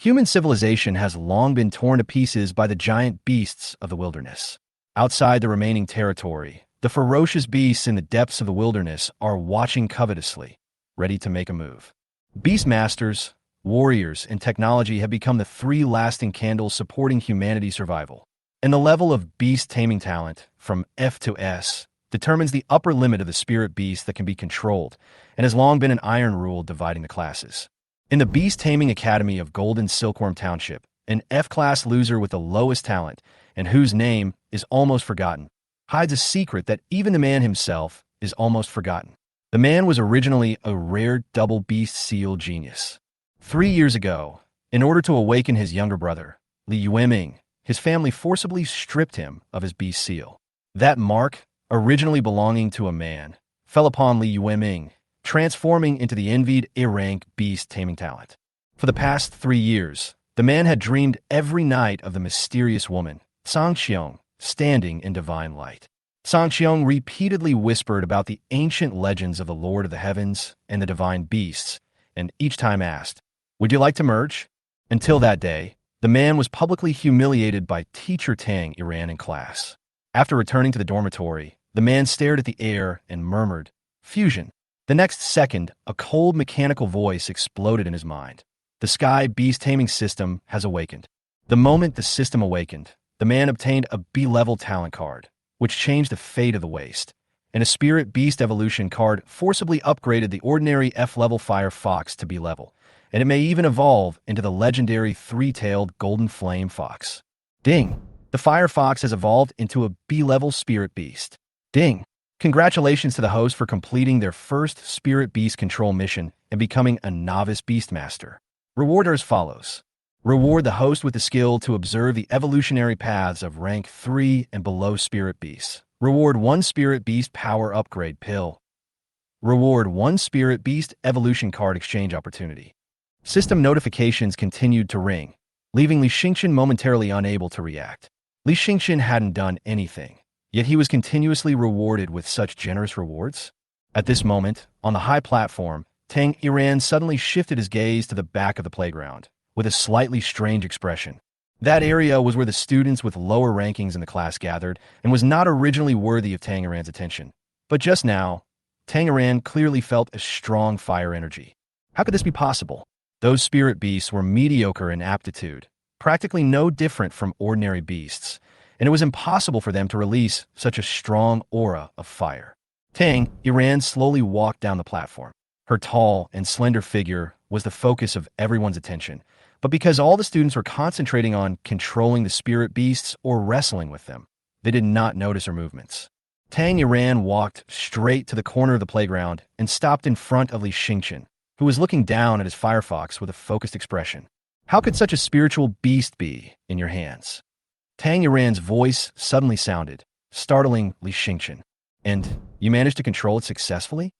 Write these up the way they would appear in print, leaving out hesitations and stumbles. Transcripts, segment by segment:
Human civilization has long been torn to pieces by the giant beasts of the wilderness. Outside the remaining territory, the ferocious beasts in the depths of the wilderness are watching covetously, ready to make a move. Beastmasters, warriors, and technology have become the three lasting candles supporting humanity's survival. And the level of beast taming talent, from F to S, determines the upper limit of the spirit beast that can be controlled, and has long been an iron rule dividing the classes. In the Beast Taming Academy of Golden Silkworm Township, an F-class loser with the lowest talent, and whose name is almost forgotten, hides a secret that even the man himself is almost forgotten. The man was originally a rare double beast seal genius. 3 years ago, in order to awaken his younger brother, Li Yueming, his family forcibly stripped him of his beast seal. That mark, originally belonging to a man, fell upon Li Yueming, transforming into the envied A-rank Beast Taming Talent. For the past 3 years, the man had dreamed every night of the mysterious woman, Sangxiong, standing in divine light. Sangxiong repeatedly whispered about the ancient legends of the Lord of the Heavens and the divine beasts, and each time asked, "Would you like to merge?" Until that day, the man was publicly humiliated by teacher Tang Iran in class. After returning to the dormitory, the man stared at the air and murmured, "Fusion." The next second, a cold mechanical voice exploded in his mind. The Sky Beast Taming System has awakened. The moment the system awakened, the man obtained a B-level talent card, which changed the fate of the waste, and a Spirit Beast Evolution card forcibly upgraded the ordinary F-level Fire Fox to B-level, and it may even evolve into the legendary three-tailed Golden Flame Fox. Ding! The Fire Fox has evolved into a B-level Spirit Beast. Ding! Congratulations to the host for completing their first Spirit Beast Control mission and becoming a novice Beastmaster. Reward are as follows. Reward the host with the skill to observe the evolutionary paths of rank 3 and below Spirit Beasts. Reward 1 Spirit Beast Power Upgrade Pill. Reward 1 Spirit Beast Evolution Card Exchange Opportunity. System notifications continued to ring, leaving Li Xingqian momentarily unable to react. Li Xingqian hadn't done anything, yet he was continuously rewarded with such generous rewards. At this moment, on the high platform, Tang Iran suddenly shifted his gaze to the back of the playground, with a slightly strange expression. That area was where the students with lower rankings in the class gathered and was not originally worthy of Tang Iran's attention. But just now, Tang Iran clearly felt a strong fire energy. How could this be possible? Those spirit beasts were mediocre in aptitude, practically no different from ordinary beasts, and it was impossible for them to release such a strong aura of fire. Tang Iran slowly walked down the platform. Her tall and slender figure was the focus of everyone's attention, but because all the students were concentrating on controlling the spirit beasts or wrestling with them, they did not notice her movements. Tang Iran walked straight to the corner of the playground and stopped in front of Li Xingqian, who was looking down at his firefox with a focused expression. "How could such a spiritual beast be in your hands?" Tang Iran's voice suddenly sounded, startling Li Xingqian. "And you managed to control it successfully?"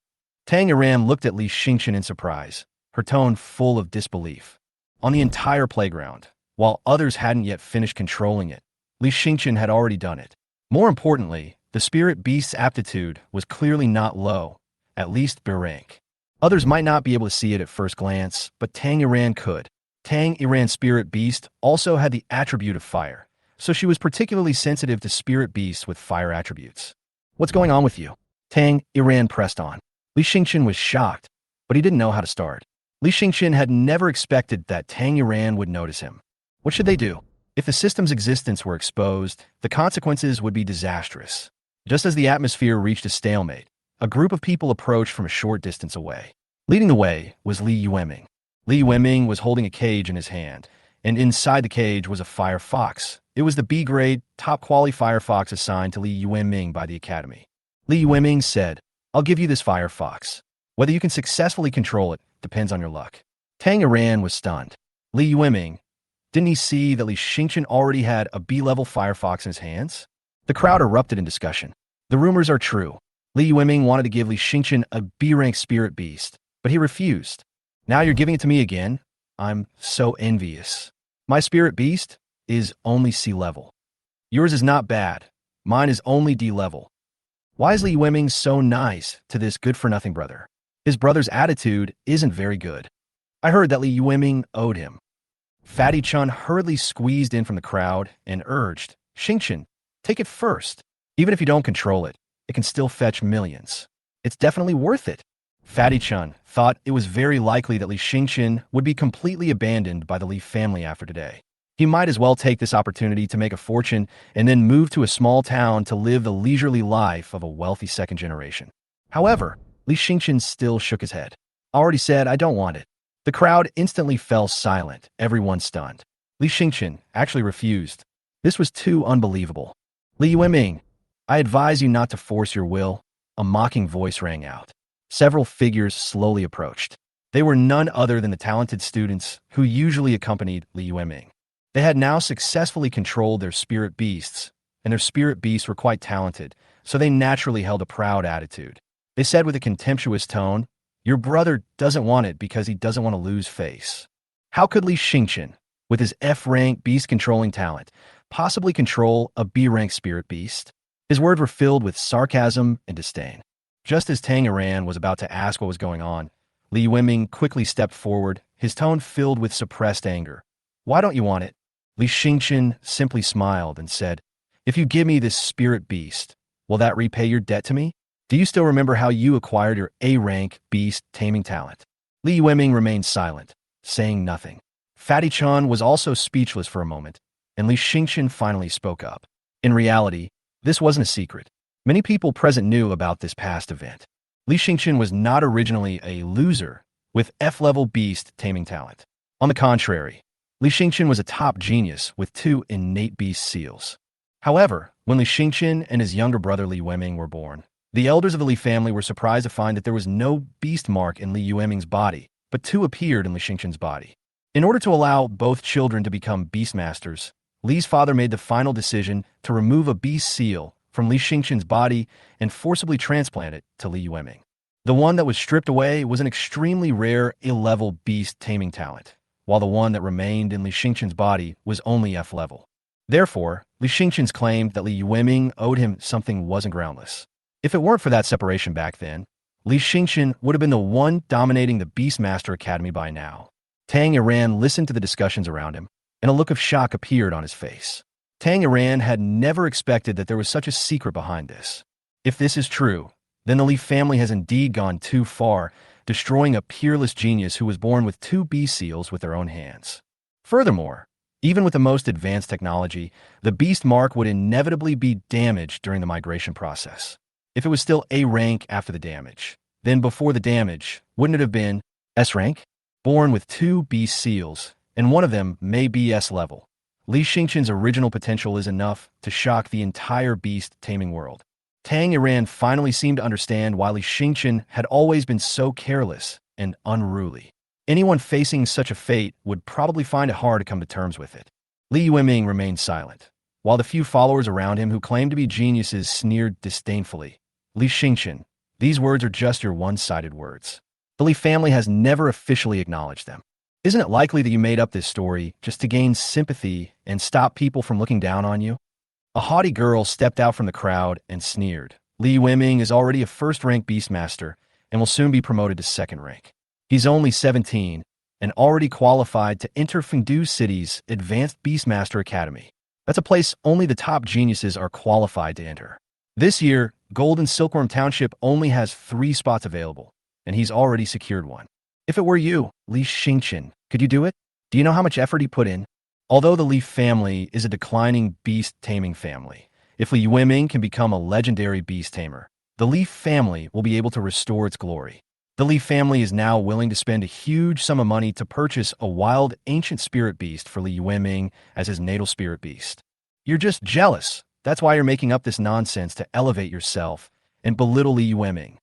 Tang Iran looked at Li Xingqian in surprise, her tone full of disbelief. On the entire playground, while others hadn't yet finished controlling it, Li Xingqian had already done it. More importantly, the spirit beast's aptitude was clearly not low, at least B rank. Others might not be able to see it at first glance, but Tang Iran could. Tang Iran's spirit beast also had the attribute of fire, so she was particularly sensitive to spirit beasts with fire attributes. "What's going on with you?" Tang Iran pressed on. Li Xingqian was shocked, but he didn't know how to start. Li Xingqian had never expected that Tang Iran would notice him. What should they do? If the system's existence were exposed, the consequences would be disastrous. Just as the atmosphere reached a stalemate, a group of people approached from a short distance away. Leading the way was Li Yueming. Li Yueming was holding a cage in his hand, and inside the cage was a fire fox. It was the B-grade, top-quality fire fox assigned to Li Yueming by the Academy. Li Yueming said, "I'll give you this fire fox. Whether you can successfully control it depends on your luck." Tang Iran was stunned. Li Yueming, didn't he see that Li Xingqian already had a B-level fire fox in his hands? The crowd erupted in discussion. The rumors are true. Li Yueming wanted to give Li Xingqian a B-rank spirit beast, but he refused. "Now you're giving it to me again? I'm so envious. My spirit beast is only C-level. Yours is not bad. Mine is only D-level. Why is Li Yueming so nice to this good-for-nothing brother? His brother's attitude isn't very good. I heard that Li Yueming owed him." Fatty Chun hurriedly squeezed in from the crowd and urged, Xingqian, take it first. Even if you don't control it, it can still fetch millions. It's definitely worth it. Fatty Chun thought it was very likely that Li Xingqian would be completely abandoned by the Li family after today. He might as well take this opportunity to make a fortune and then move to a small town to live the leisurely life of a wealthy second generation. However, Li Xingqian still shook his head. I already said I don't want it. The crowd instantly fell silent, everyone stunned. Li Xingqian actually refused. This was too unbelievable. Li Yueming, I advise you not to force your will. A mocking voice rang out. Several figures slowly approached. They were none other than the talented students who usually accompanied Li Yueming. They had now successfully controlled their spirit beasts, and their spirit beasts were quite talented, so they naturally held a proud attitude. They said with a contemptuous tone, your brother doesn't want it because he doesn't want to lose face. How could Li Xingqian, with his F-rank beast controlling talent, possibly control a B-rank spirit beast? His words were filled with sarcasm and disdain. Just as Tamer was about to ask what was going on, Li Yueming quickly stepped forward, his tone filled with suppressed anger. Why don't you want it? Li Xingqian simply smiled and said, if you give me this spirit beast, will that repay your debt to me? Do you still remember how you acquired your A-rank Beast Taming Talent? Li Yueming remained silent, saying nothing. Fatty Chun was also speechless for a moment, and Li Xingqian finally spoke up. In reality, this wasn't a secret. Many people present knew about this past event. Li Xingqian was not originally a loser with F-level Beast Taming Talent. On the contrary, Li Xingqian was a top genius with 2 innate beast seals. However, when Li Xingqian and his younger brother Li Yueming were born, the elders of the Li family were surprised to find that there was no beast mark in Li Yueming's body, but 2 appeared in Li Xingqian's body. In order to allow both children to become Beastmasters, Li's father made the final decision to remove a beast seal from Li Xingqian's body and forcibly transplant it to Li Yueming. The one that was stripped away was an extremely rare A-level beast taming talent, while the one that remained in Li Xingqian's body was only F-level. Therefore, Li Xingqian's claim that Li Yueming owed him something wasn't groundless. If it weren't for that separation back then, Li Xingqian would have been the one dominating the Beastmaster Academy by now. Tamer listened to the discussions around him, and a look of shock appeared on his face. Tamer had never expected that there was such a secret behind this. If this is true, then the Li family has indeed gone too far, destroying a peerless genius who was born with 2 beast seals with their own hands. Furthermore, even with the most advanced technology, the beast mark would inevitably be damaged during the migration process. If it was still A-rank after the damage, then before the damage, wouldn't it have been S-rank? Born with 2 beast seals, and one of them may be S-level. Li Xingqian's original potential is enough to shock the entire beast taming world. Tamer finally seemed to understand why Li Xingqian had always been so careless and unruly. Anyone facing such a fate would probably find it hard to come to terms with it. Li Yueming remained silent, while the few followers around him who claimed to be geniuses sneered disdainfully. Li Xingqian, these words are just your one-sided words. The Li family has never officially acknowledged them. Isn't it likely that you made up this story just to gain sympathy and stop people from looking down on you? A haughty girl stepped out from the crowd and sneered. Li Yueming is already a first-rank Beastmaster and will soon be promoted to second rank. He's only 17 and already qualified to enter Fengdu City's Advanced Beastmaster Academy. That's a place only the top geniuses are qualified to enter. This year, Golden Silkworm Township only has 3 spots available, and he's already secured one. If it were you, Li Xingqian, could you do it? Do you know how much effort he put in? Although the Li family is a declining beast taming family, if Li Yueming can become a legendary beast tamer, the Li family will be able to restore its glory. The Li family is now willing to spend a huge sum of money to purchase a wild ancient spirit beast for Li Yueming as his natal spirit beast. You're just jealous. That's why you're making up this nonsense to elevate yourself and belittle Li Yueming.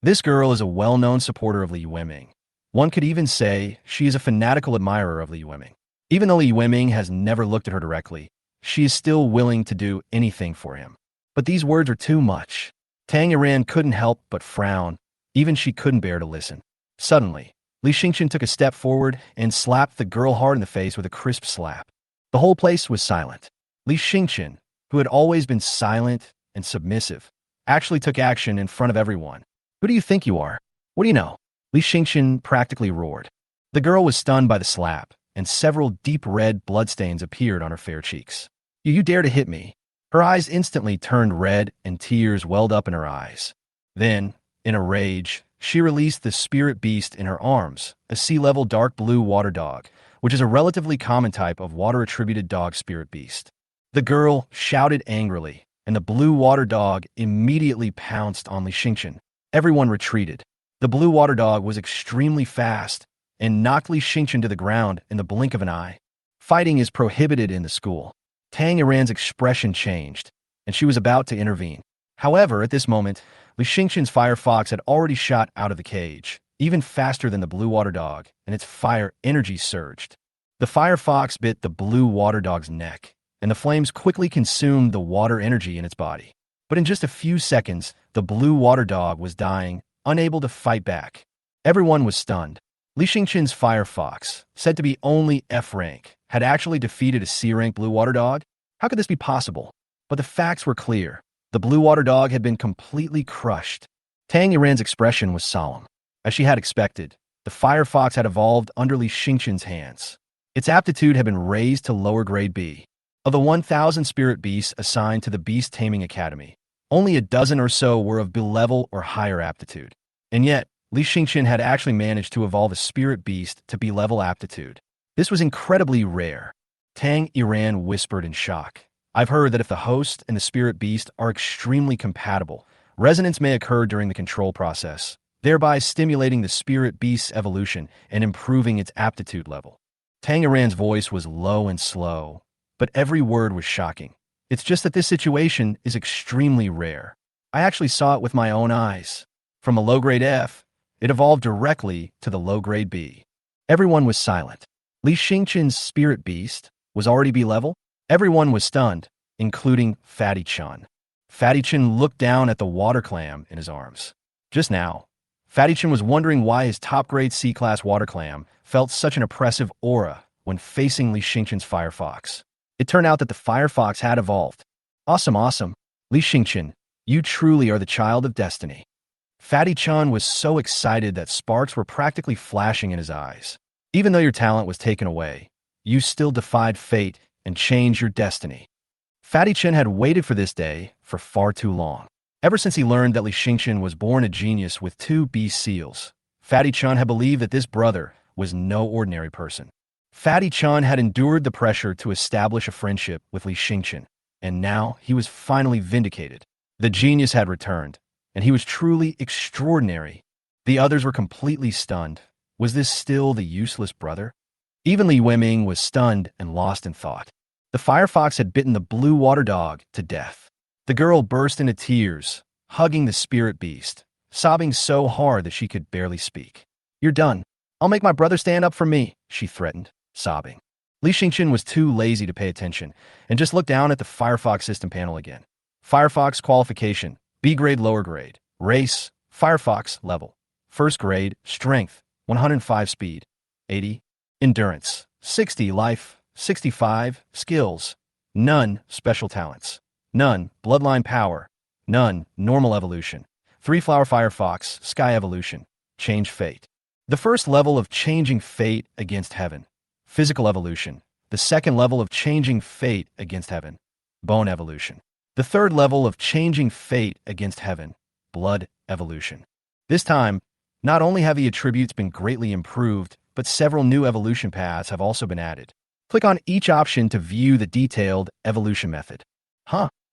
This girl is a well-known supporter of Li Yueming. One could even say she is a fanatical admirer of Li Yueming. Even though Li Yueming has never looked at her directly, she is still willing to do anything for him. But these words are too much. Tamer couldn't help but frown. Even she couldn't bear to listen. Suddenly, Li Xingqian took a step forward and slapped the girl hard in the face with a crisp slap. The whole place was silent. Li Xingqian, who had always been silent and submissive, actually took action in front of everyone. Who do you think you are? What do you know? Li Xingqian practically roared. The girl was stunned by the slap, and several deep red bloodstains appeared on her fair cheeks. You dare to hit me? Her eyes instantly turned red and tears welled up in her eyes. Then, in a rage, she released the spirit beast in her arms, a sea-level dark blue water dog, which is a relatively common type of water-attributed dog spirit beast. The girl shouted angrily, and the blue water dog immediately pounced on Li Yueming. Everyone retreated. The blue water dog was extremely fast and knocked Li Yueming to the ground in the blink of an eye. Fighting is prohibited in the school. Tamer's expression changed, and she was about to intervene. However, at this moment, Li Yueming's fire fox had already shot out of the cage, even faster than the blue water dog, and its fire energy surged. The fire fox bit the blue water dog's neck, and the flames quickly consumed the water energy in its body. But in just a few seconds, the blue water dog was dying, unable to fight back. Everyone was stunned. Li Yueming's fire fox, said to be only F rank, had actually defeated a C rank blue water dog? How could this be possible? But the facts were clear. The blue water dog had been completely crushed. Tamer's expression was solemn. As she had expected, the fire fox had evolved under Li Yueming's hands. Its aptitude had been raised to lower grade B. Of the 1,000 spirit beasts assigned to the Beast Taming Academy, only a dozen or so were of B-level or higher aptitude. And yet, Li Yueming had actually managed to evolve a spirit beast to B-level aptitude. This was incredibly rare. Tamer whispered in shock. I've heard that if the host and the spirit beast are extremely compatible, resonance may occur during the control process, thereby stimulating the spirit beast's evolution and improving its aptitude level. Tamer's voice was low and slow, but every word was shocking. It's just that this situation is extremely rare. I actually saw it with my own eyes. From a low-grade F, it evolved directly to the low-grade B. Everyone was silent. Li Yueming's spirit beast was already B-level. Everyone was stunned, including Fatty-chan. Fatty-chan looked down at the water clam in his arms. Just now, Fatty-chan was wondering why his top-grade C-class water clam felt such an oppressive aura when facing Li Yueming's fire fox. It turned out that the fire fox had evolved. Awesome, awesome. Li Yueming, you truly are the child of destiny. Fatty-chan was so excited that sparks were practically flashing in his eyes. Even though your talent was taken away, you still defied fate and changed your destiny. Fatty-chan had waited for this day for far too long. Ever since he learned that Li Yueming was born a genius with 2 beast seals, Fatty-chan had believed that this brother was no ordinary person. Fatty-chan had endured the pressure to establish a friendship with Li Yueming, and now he was finally vindicated. The genius had returned, and he was truly extraordinary. The others were completely stunned. Was this still the useless brother? Even Li Yueming was stunned and lost in thought. The fire fox had bitten the blue water dog to death. The girl burst into tears, hugging the spirit beast, sobbing so hard that she could barely speak. You're done. I'll make my brother stand up for me, she threatened, sobbing. Li Yueming was too lazy to pay attention and just looked down at the Firefox system panel again. Firefox qualification, B-grade lower grade. Race, Firefox level. First grade, strength, 105 speed, 80. Endurance, 60 life, 65 skills, none special talents, none bloodline power, none normal evolution, 3 flower firefox, sky evolution, change fate. The first level of changing fate against heaven, physical evolution. The second level of changing fate against heaven, bone evolution. The third level of changing fate against heaven, blood evolution. This time, not only have the attributes been greatly improved, but several new evolution paths have also been added. Click on each option to view the detailed evolution method.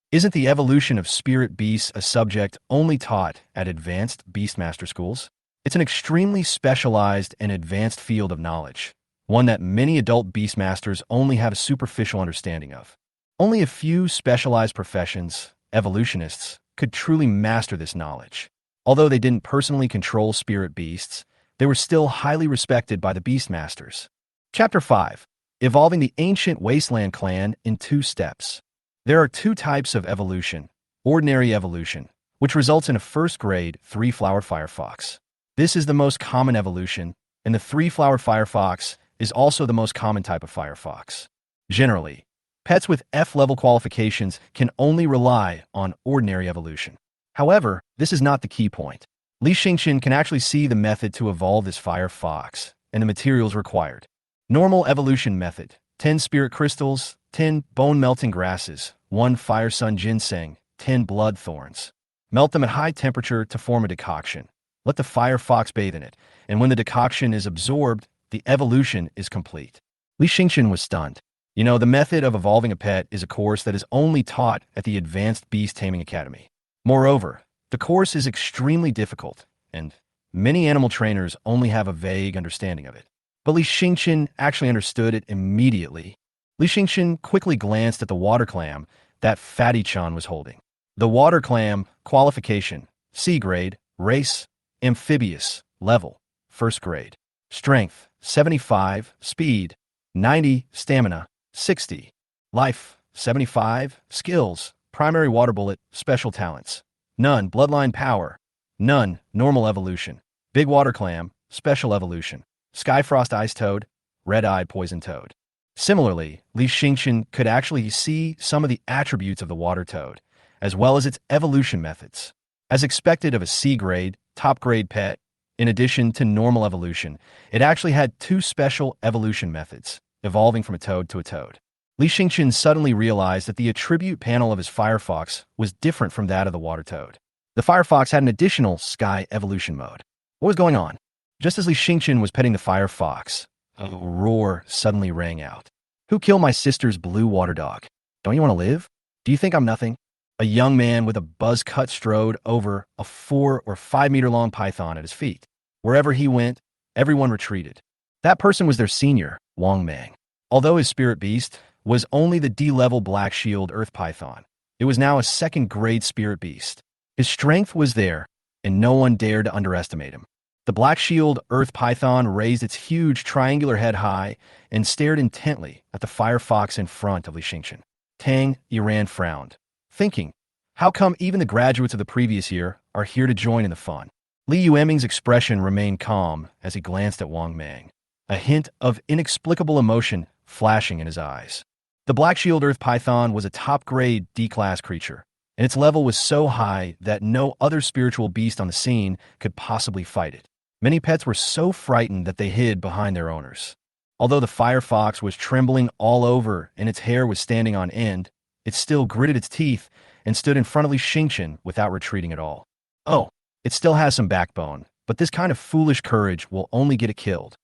Isn't the evolution of spirit beasts a subject only taught at advanced Beastmaster schools? It's an extremely specialized and advanced field of knowledge, one that many adult Beastmasters only have a superficial understanding of. Only a few specialized professions, evolutionists, could truly master this knowledge. Although they didn't personally control spirit beasts, they were still highly respected by the Beastmasters. Chapter 5. Evolving the Ancient Wasteland Clan in 2 steps. There are 2 types of evolution. Ordinary evolution, which results in a first-grade 3-flower firefox. This is the most common evolution, and the 3-flower firefox is also the most common type of firefox. Generally, pets with F-level qualifications can only rely on ordinary evolution. However, this is not the key point. Li Yueming can actually see the method to evolve this fire fox and the materials required. Normal evolution method: 10 spirit crystals, 10 bone-melting grasses, 1 fire sun ginseng, 10 blood thorns. Melt them at high temperature to form a decoction. Let the fire fox bathe in it, and when the decoction is absorbed, the evolution is complete. Li Xingqian was stunned. The method of evolving a pet is a course that is only taught at the Advanced Beast Taming Academy. Moreover, the course is extremely difficult, and many animal trainers only have a vague understanding of it. But Li Xingqian actually understood it immediately. Li Xingqian quickly glanced at the water clam that Fatty Chan was holding. The water clam, qualification, C grade, race, amphibious, level, 1st grade. Strength, 75, speed, 90, stamina, 60. Life, 75, skills, primary water bullet, special talents. None, bloodline power. None, normal evolution. Big water clam, special evolution. Skyfrost ice toad, red-eyed poison toad. Similarly, Li Xingqian could actually see some of the attributes of the water toad, as well as its evolution methods. As expected of a C-grade, top-grade pet, in addition to normal evolution, it actually had 2 special evolution methods, evolving from a toad to a toad. Li Xingqian suddenly realized that the attribute panel of his firefox was different from that of the water toad. The firefox had an additional sky evolution mode. What was going on? Just as Li Xingqian was petting the firefox, a roar suddenly rang out. Who killed my sister's blue water dog? Don't you want to live? Do you think I'm nothing? A young man with a buzz cut strode over a 4 or 5 meter long python at his feet. Wherever he went, everyone retreated. That person was their senior, Wang Mang. Although his spirit beast was only the D-level Black Shield Earth Python, it was now a 2nd grade spirit beast. His strength was there, and no one dared to underestimate him. The Black Shield Earth Python raised its huge triangular head high and stared intently at the firefox in front of Li Xingqian. Tang Yiran frowned, thinking, how come even the graduates of the previous year are here to join in the fun? Li Yueming's expression remained calm as he glanced at Wang Mang, a hint of inexplicable emotion flashing in his eyes. The Black Shield Earth Python was a top-grade D-class creature, and its level was so high that no other spiritual beast on the scene could possibly fight it. Many pets were so frightened that they hid behind their owners. Although the firefox was trembling all over and its hair was standing on end, it still gritted its teeth and stood in front of Li Xingqian without retreating at all. Oh, it still has some backbone, but this kind of foolish courage will only get it killed.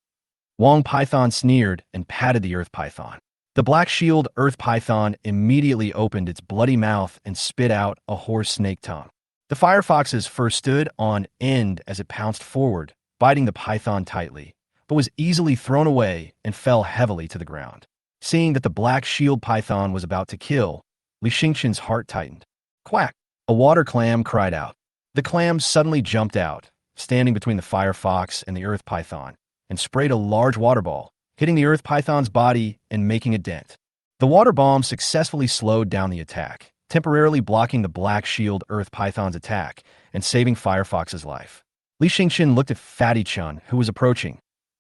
Wang Python sneered and patted the Earth Python. The Black Shield Earth Python immediately opened its bloody mouth and spit out a horse snake tongue. The firefox's first stood on end as it pounced forward, biting the python tightly, but was easily thrown away and fell heavily to the ground. Seeing that the Black Shield Python was about to kill, Li Xingqian's heart tightened. Quack! A water clam cried out. The clam suddenly jumped out, standing between the firefox and the Earth Python, and sprayed a large water ball, hitting the Earth Python's body and making a dent. The water bomb successfully slowed down the attack, temporarily blocking the Black Shield Earth Python's attack and saving Firefox's life. Li Xingqian looked at Fatty Chun, who was approaching.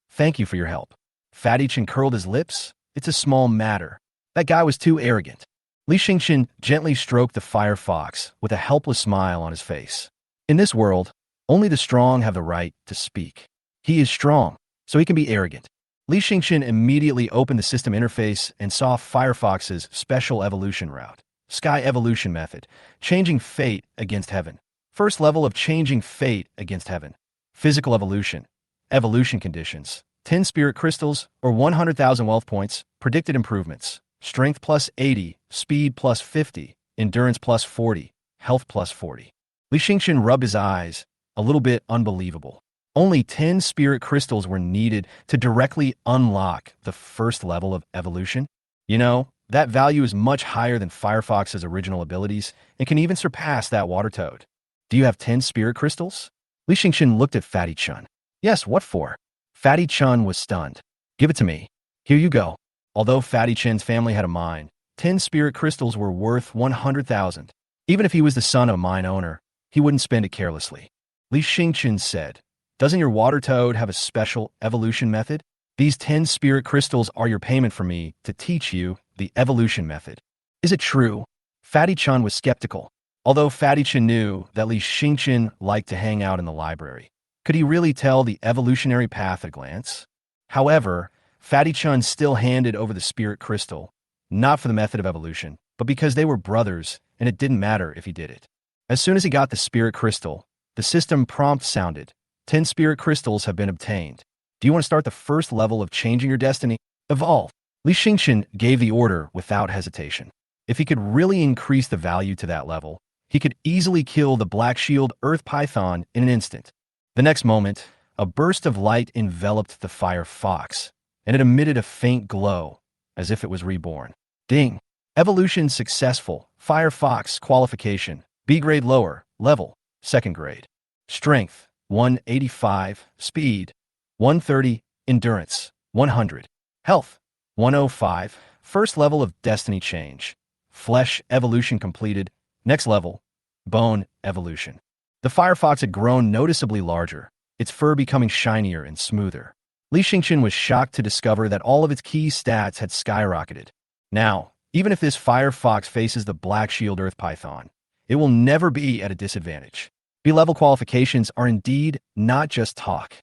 Thank you for your help. Fatty Chun curled his lips. It's a small matter. That guy was too arrogant. Li Xingqian gently stroked the firefox with a helpless smile on his face. In this world, only the strong have the right to speak. He is strong, so he can be arrogant. Li Xingqian immediately opened the system interface and saw Firefox's special evolution route. Sky evolution method. Changing fate against heaven. First level of changing fate against heaven. Physical evolution. Evolution conditions. 10 spirit crystals or 100,000 wealth points. Predicted improvements. Strength plus 80, speed plus 50, endurance plus 40, health plus 40. Li Xingqian rubbed his eyes, a little bit unbelievable. Only 10 spirit crystals were needed to directly unlock the first level of evolution. That value is much higher than Firefox's original abilities and can even surpass that water toad. Do you have 10 spirit crystals? Li Xingqian looked at Fatty Chun. Yes, what for? Fatty Chun was stunned. Give it to me. Here you go. Although Fatty Chun's family had a mine, 10 spirit crystals were worth 100,000. Even if he was the son of a mine owner, he wouldn't spend it carelessly. Li Xingqian said, doesn't your water toad have a special evolution method? These 10 spirit crystals are your payment for me to teach you the evolution method. Is it true? Fatty Chun was skeptical. Although Fatty Chun knew that Li Xingqian liked to hang out in the library, could he really tell the evolutionary path at a glance? However, Fatty Chun still handed over the spirit crystal, not for the method of evolution, but because they were brothers and it didn't matter if he did it. As soon as he got the spirit crystal, the system prompt sounded. 10 spirit crystals have been obtained. Do you want to start the first level of changing your destiny? Evolve. Li Yueming gave the order without hesitation. If he could really increase the value to that level, he could easily kill the Black Shield Earth Python in an instant. The next moment, a burst of light enveloped the fire fox, and it emitted a faint glow, as if it was reborn. Ding! Evolution successful. Fire fox qualification. B grade lower. Level. 2nd grade. Strength. 185. Speed. 130. Endurance. 100. Health. 105. First level of destiny change. Flesh evolution completed. Next level. Bone evolution. The firefox had grown noticeably larger, its fur becoming shinier and smoother. Li Yueming was shocked to discover that all of its key stats had skyrocketed. Now, even if this firefox faces the Black Shield Earth Python, it will never be at a disadvantage. B-level qualifications are indeed not just talk.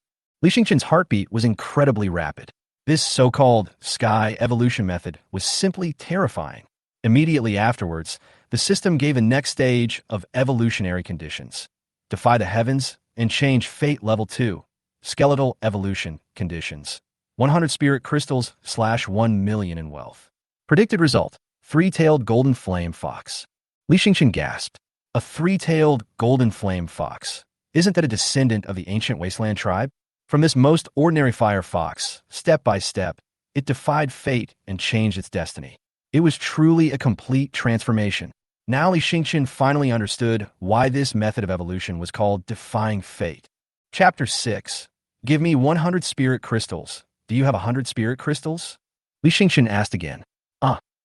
Li Yueming's heartbeat was incredibly rapid. This so-called sky evolution method was simply terrifying. Immediately afterwards, the system gave a next stage of evolutionary conditions. Defy the heavens and change fate level 2. Skeletal evolution conditions. 100 spirit crystals / 1 million in wealth. Predicted result. 3-tailed golden flame fox. Li Yueming gasped. A 3-tailed golden flame fox. Isn't that a descendant of the ancient wasteland tribe? From this most ordinary fire fox, step by step, it defied fate and changed its destiny. It was truly a complete transformation. Now Li Yueming finally understood why this method of evolution was called defying fate. Chapter 6. Give me 100 spirit crystals. Do you have 100 spirit crystals? Li Yueming asked again.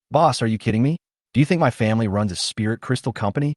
Boss, are you kidding me? Do you think my family runs a spirit crystal company?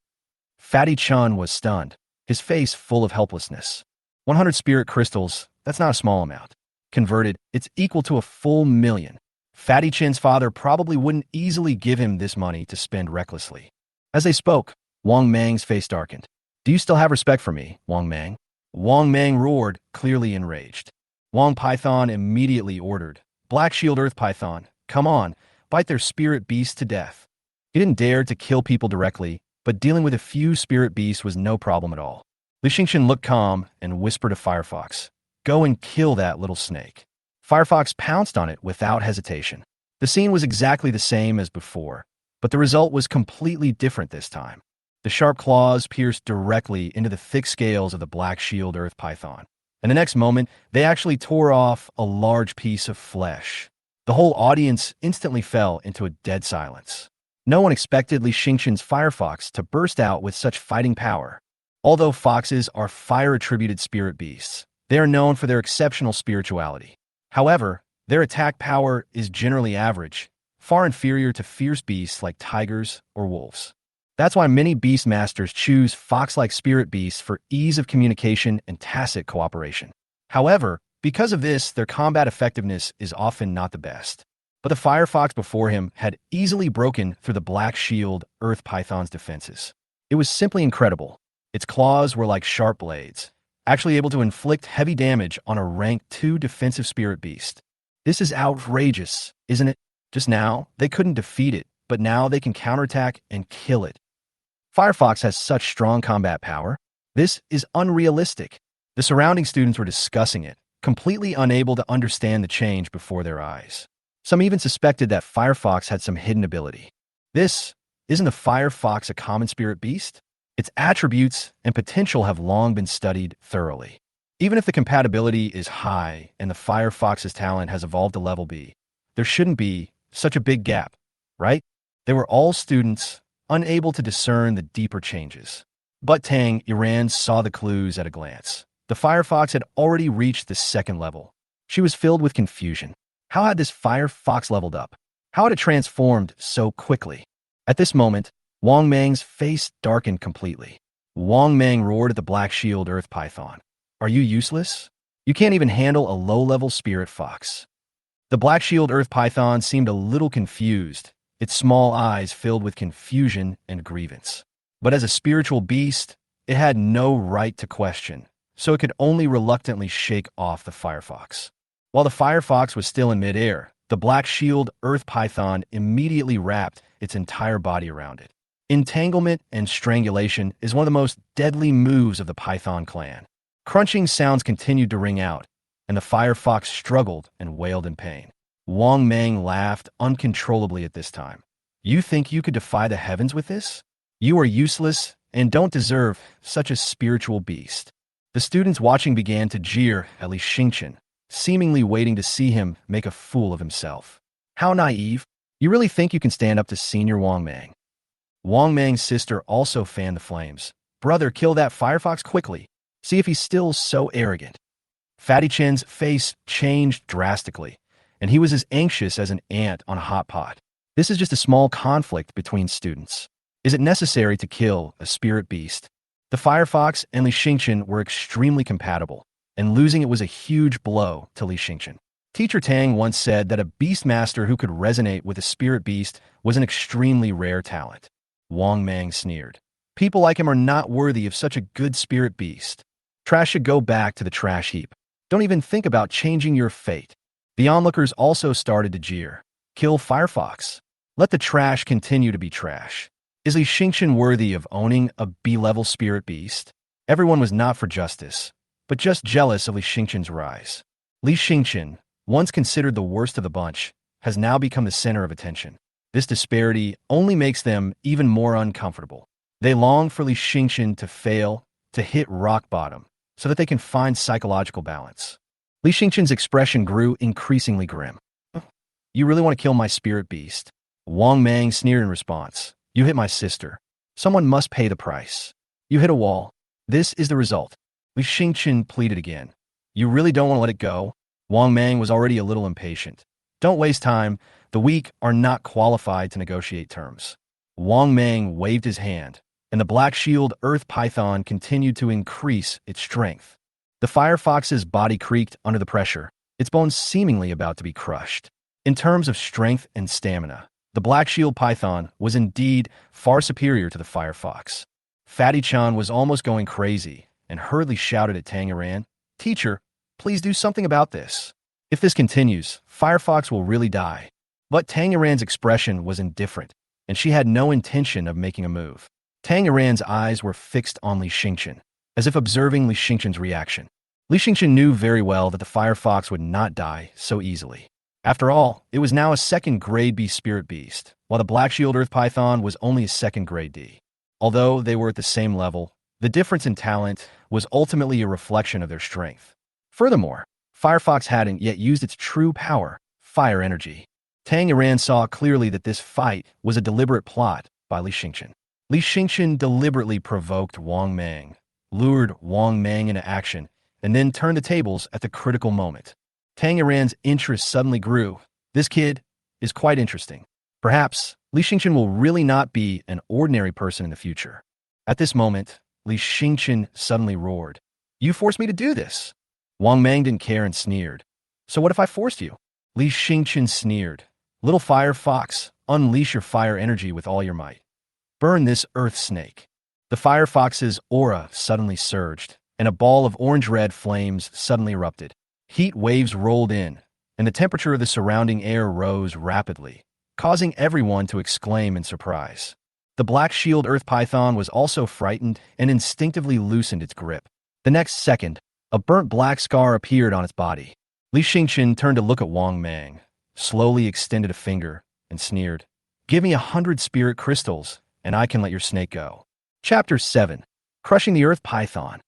Fatty Chun was stunned, his face full of helplessness. 100 spirit crystals, that's not a small amount. Converted, it's equal to a full million. Fatty Chun's father probably wouldn't easily give him this money to spend recklessly. As they spoke, Wang Mang's face darkened. Do you still have respect for me, Wang Mang? Wang Mang roared, clearly enraged. Wang Python immediately ordered, Black Shield Earth Python, come on, bite their spirit beasts to death. He didn't dare to kill people directly, but dealing with a few spirit beasts was no problem at all. Li Yueming looked calm and whispered to Firefox, go and kill that little snake. Firefox pounced on it without hesitation. The scene was exactly the same as before, but the result was completely different this time. The sharp claws pierced directly into the thick scales of the Black Shield Earth Python, and the next moment, they actually tore off a large piece of flesh. The whole audience instantly fell into a dead silence. No one expected Li Yueming's firefox to burst out with such fighting power. Although foxes are fire-attributed spirit beasts, they are known for their exceptional spirituality. However, their attack power is generally average, far inferior to fierce beasts like tigers or wolves. That's why many Beastmasters choose fox-like spirit beasts for ease of communication and tacit cooperation. However, because of this, their combat effectiveness is often not the best. But the firefox before him had easily broken through the Black Shield Earth Python's defenses. It was simply incredible. Its claws were like sharp blades, actually able to inflict heavy damage on a rank 2 defensive spirit beast. This is outrageous, isn't it? Just now, they couldn't defeat it, but now they can counterattack and kill it. Firefox has such strong combat power. This is unrealistic. The surrounding students were discussing it, completely unable to understand the change before their eyes. Some even suspected that Firefox had some hidden ability. Isn't the Firefox a common spirit beast? Its attributes and potential have long been studied thoroughly. Even if the compatibility is high and the Firefox's talent has evolved to level B, there shouldn't be such a big gap, right? They were all students, unable to discern the deeper changes. But Tang Iran saw the clues at a glance. The Firefox had already reached the 2nd level. She was filled with confusion. How had this Firefox leveled up? How had it transformed so quickly? At this moment, Wang Mang's face darkened completely. Wang Mang roared at the Black Shield Earth Python. Are you useless? You can't even handle a low-level spirit fox. The Black Shield Earth Python seemed a little confused, its small eyes filled with confusion and grievance. But as a spiritual beast, it had no right to question, so it could only reluctantly shake off the Firefox. While the firefox was still in midair, the black shield earth python immediately wrapped its entire body around it. Entanglement and strangulation is one of the most deadly moves of the python clan. Crunching sounds continued to ring out, and the firefox struggled and wailed in pain. Wang Mang laughed uncontrollably at this time. You think you could defy the heavens with this? You are useless and don't deserve such a spiritual beast. The students watching began to jeer at Li Xingchen, seemingly waiting to see him make a fool of himself. How naive! You really think you can stand up to Senior Wang Mang? Wang Mang's sister also fanned the flames. Brother, kill that firefox quickly. See if he's still so arrogant. Fatty Chen's face changed drastically, and he was as anxious as an ant on a hot pot. This is just a small conflict between students. Is it necessary to kill a spirit beast? The firefox and Li Xingchen were extremely compatible, and losing it was a huge blow to Li Xingchen. Teacher Tang once said that a beastmaster who could resonate with a spirit beast was an extremely rare talent. Wang Mang sneered. People like him are not worthy of such a good spirit beast. Trash should go back to the trash heap. Don't even think about changing your fate. The onlookers also started to jeer. Kill Firefox. Let the trash continue to be trash. Is Li Xingchen worthy of owning a B-level spirit beast? Everyone was not for justice, but just jealous of Li Xingchen's rise. Li Xingchen, once considered the worst of the bunch, has now become the center of attention. This disparity only makes them even more uncomfortable. They long for Li Xingchen to fail, to hit rock bottom, so that they can find psychological balance. Li Xingchen's expression grew increasingly grim. You really want to kill my spirit beast? Wang Mang sneered in response. You hit my sister. Someone must pay the price. You hit a wall. This is the result. Li Xingchen pleaded again. You really don't want to let it go? Wang Mang was already a little impatient. Don't waste time. The weak are not qualified to negotiate terms. Wang Mang waved his hand, and the black shield earth python continued to increase its strength. The firefox's body creaked under the pressure, its bones seemingly about to be crushed. In terms of strength and stamina, the black shield python was indeed far superior to the firefox. Fatty Chan was almost going crazy and hurriedly shouted at Tanger, Teacher, please do something about this. If this continues, Firefox will really die. But Tangeran's expression was indifferent, and she had no intention of making a move. Tangeran's eyes were fixed on Li Xingchen, as if observing Li Xingchen's reaction. Li Xingchen knew very well that the Firefox would not die so easily. After all, it was now a second-grade B spirit beast, while the Black Shield Earth Python was only a second-grade D. Although they were at the same level, the difference in talent was ultimately a reflection of their strength. Furthermore, Firefox hadn't yet used its true power, fire energy. Tangeran saw clearly that this fight was a deliberate plot by Li Xingchen. Li Xingchen deliberately provoked Wang Mang, lured Wang Mang into action, and then turned the tables at the critical moment. Tangeran's interest suddenly grew. This kid is quite interesting. Perhaps Li Xingchen will really not be an ordinary person in the future. At this moment, Li Xingchen suddenly roared. You forced me to do this. Wang Mang didn't care and sneered. So what if I forced you? Li Xingchen sneered. Little fire fox, unleash your fire energy with all your might. Burn this earth snake. The fire fox's aura suddenly surged, and a ball of orange-red flames suddenly erupted. Heat waves rolled in, and the temperature of the surrounding air rose rapidly, causing everyone to exclaim in surprise. The Black Shield Earth Python was also frightened and instinctively loosened its grip. The next second, a burnt black scar appeared on its body. Li Xingchen turned to look at Wang Mang, slowly extended a finger, and sneered. Give me 100 spirit crystals, and I can let your snake go. Chapter 7. Crushing the Earth Python.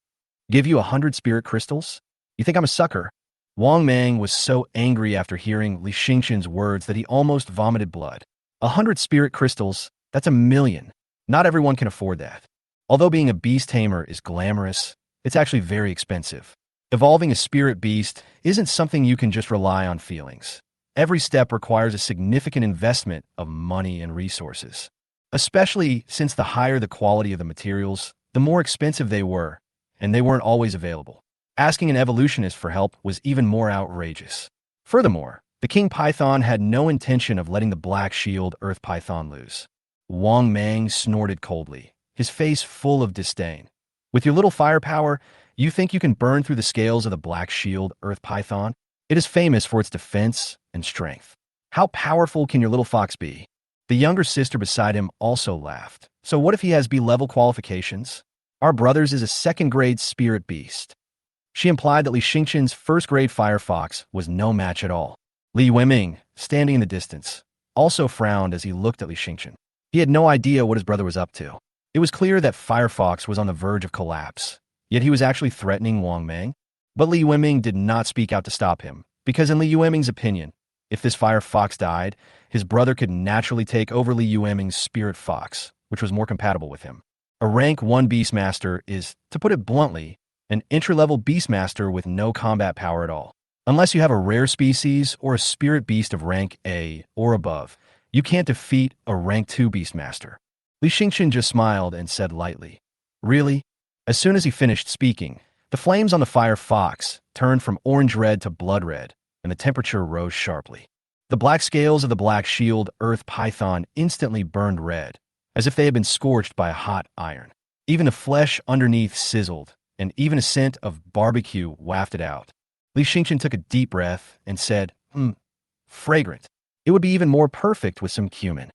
Give you 100 spirit crystals? You think I'm a sucker? Wang Mang was so angry after hearing Li Xingchen's words that he almost vomited blood. 100 spirit crystals, that's 1,000,000. Not everyone can afford that. Although being a beast tamer is glamorous, it's actually very expensive. Evolving a spirit beast isn't something you can just rely on feelings. Every step requires a significant investment of money and resources. Especially since the higher the quality of the materials, the more expensive they were, and they weren't always available. Asking an evolutionist for help was even more outrageous. Furthermore, the King Python had no intention of letting the Black Shield Earth Python lose. Wang Mang snorted coldly, his face full of disdain. With your little firepower, you think you can burn through the scales of the Black Shield Earth Python? It is famous for its defense and strength. How powerful can your little fox be? The younger sister beside him also laughed. So what if he has B-level qualifications? Our brother's is a second-grade spirit beast. She implied that Li Xingqian's first-grade fire fox was no match at all. Li Yueming, standing in the distance, also frowned as he looked at Li Xingqian. He had no idea what his brother was up to. It was clear that Firefox was on the verge of collapse, yet he was actually threatening Wang Mang. But Li Yueming did not speak out to stop him, because in Li Yueming's opinion, if this Firefox died, his brother could naturally take over Li Yueming's Spirit Fox, which was more compatible with him. A rank 1 Beastmaster is, to put it bluntly, an entry-level Beastmaster with no combat power at all. Unless you have a rare species or a Spirit Beast of rank A or above, you can't defeat a rank 2 Beastmaster. Li Xingqian just smiled and said lightly, "Really?" As soon as he finished speaking, the flames on the fire fox turned from orange-red to blood-red, and the temperature rose sharply. The black scales of the black shield earth python instantly burned red, as if they had been scorched by a hot iron. Even the flesh underneath sizzled, and even a scent of barbecue wafted out. Li Xingqian took a deep breath and said, fragrant. It would be even more perfect with some cumin.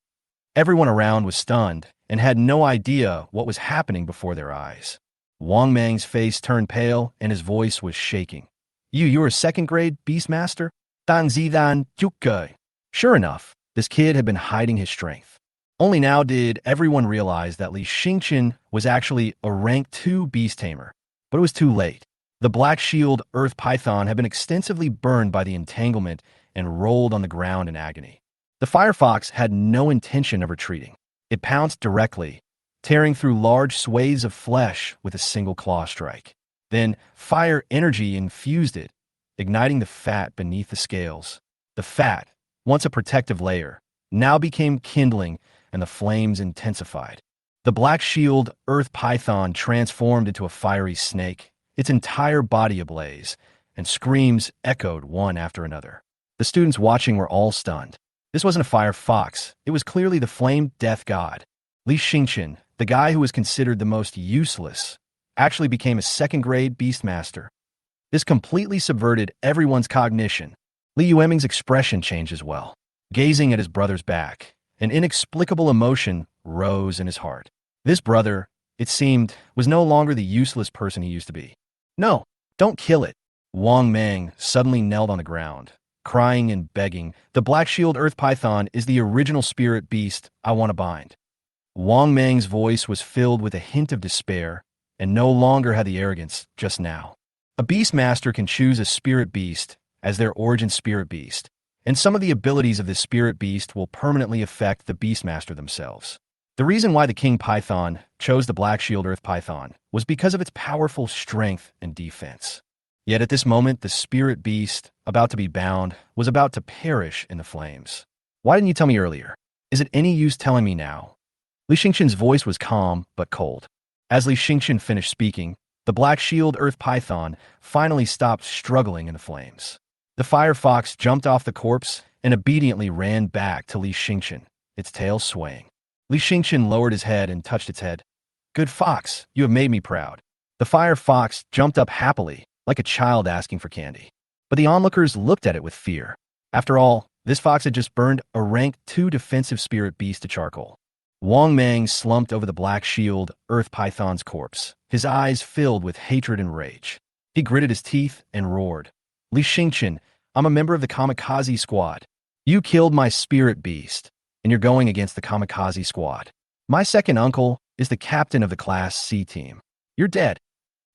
Everyone around was stunned and had no idea what was happening before their eyes. Wang Mang's face turned pale and his voice was shaking. You're a second-grade Beastmaster? Dan Zidan Juke. Sure enough, this kid had been hiding his strength. Only now did everyone realize that Li Xingqian was actually a rank 2 Beast Tamer. But it was too late. The black shield earth python had been extensively burned by the entanglement and rolled on the ground in agony. The firefox had no intention of retreating. It pounced directly, tearing through large swathes of flesh with a single claw strike. Then fire energy infused it, igniting the fat beneath the scales. The fat, once a protective layer, now became kindling and the flames intensified. The black shield earth python transformed into a fiery snake, its entire body ablaze, and screams echoed one after another. The students watching were all stunned. This wasn't a fire fox. It was clearly the flame death god. Li Xingqian, the guy who was considered the most useless, actually became a second-grade Beastmaster. This completely subverted everyone's cognition. Li Yueming's expression changed as well. Gazing at his brother's back, an inexplicable emotion rose in his heart. This brother, it seemed, was no longer the useless person he used to be. No, don't kill it. Wang Mang suddenly knelt on the ground, crying and begging. The black shield earth python is the original spirit beast I want to bind. Wang Mang's voice was filled with a hint of despair, and no longer had the arrogance just now. A Beastmaster can choose a spirit beast as their origin spirit beast, and some of the abilities of this spirit beast will permanently affect the Beastmaster themselves. The reason why the King Python chose the Black Shield Earth Python was because of its powerful strength and defense. Yet at this moment, the spirit beast, about to be bound, was about to perish in the flames. Why didn't you tell me earlier? Is it any use telling me now? Li Xingqian's voice was calm but cold. As Li Xingqian finished speaking, the Black Shield Earth Python finally stopped struggling in the flames. The fire fox jumped off the corpse and obediently ran back to Li Xingqian, its tail swaying. Li Xingqian lowered his head and touched its head. Good fox, you have made me proud. The fire fox jumped up happily, like a child asking for candy. But the onlookers looked at it with fear. After all, this fox had just burned a rank 2 defensive spirit beast to charcoal. Wang Mang slumped over the Black Shield Earth Python's corpse, his eyes filled with hatred and rage. He gritted his teeth and roared. Li Xingqian, I'm a member of the Kamikaze Squad. You killed my spirit beast, and you're going against the Kamikaze Squad. My second uncle is the captain of the Class C team. You're dead.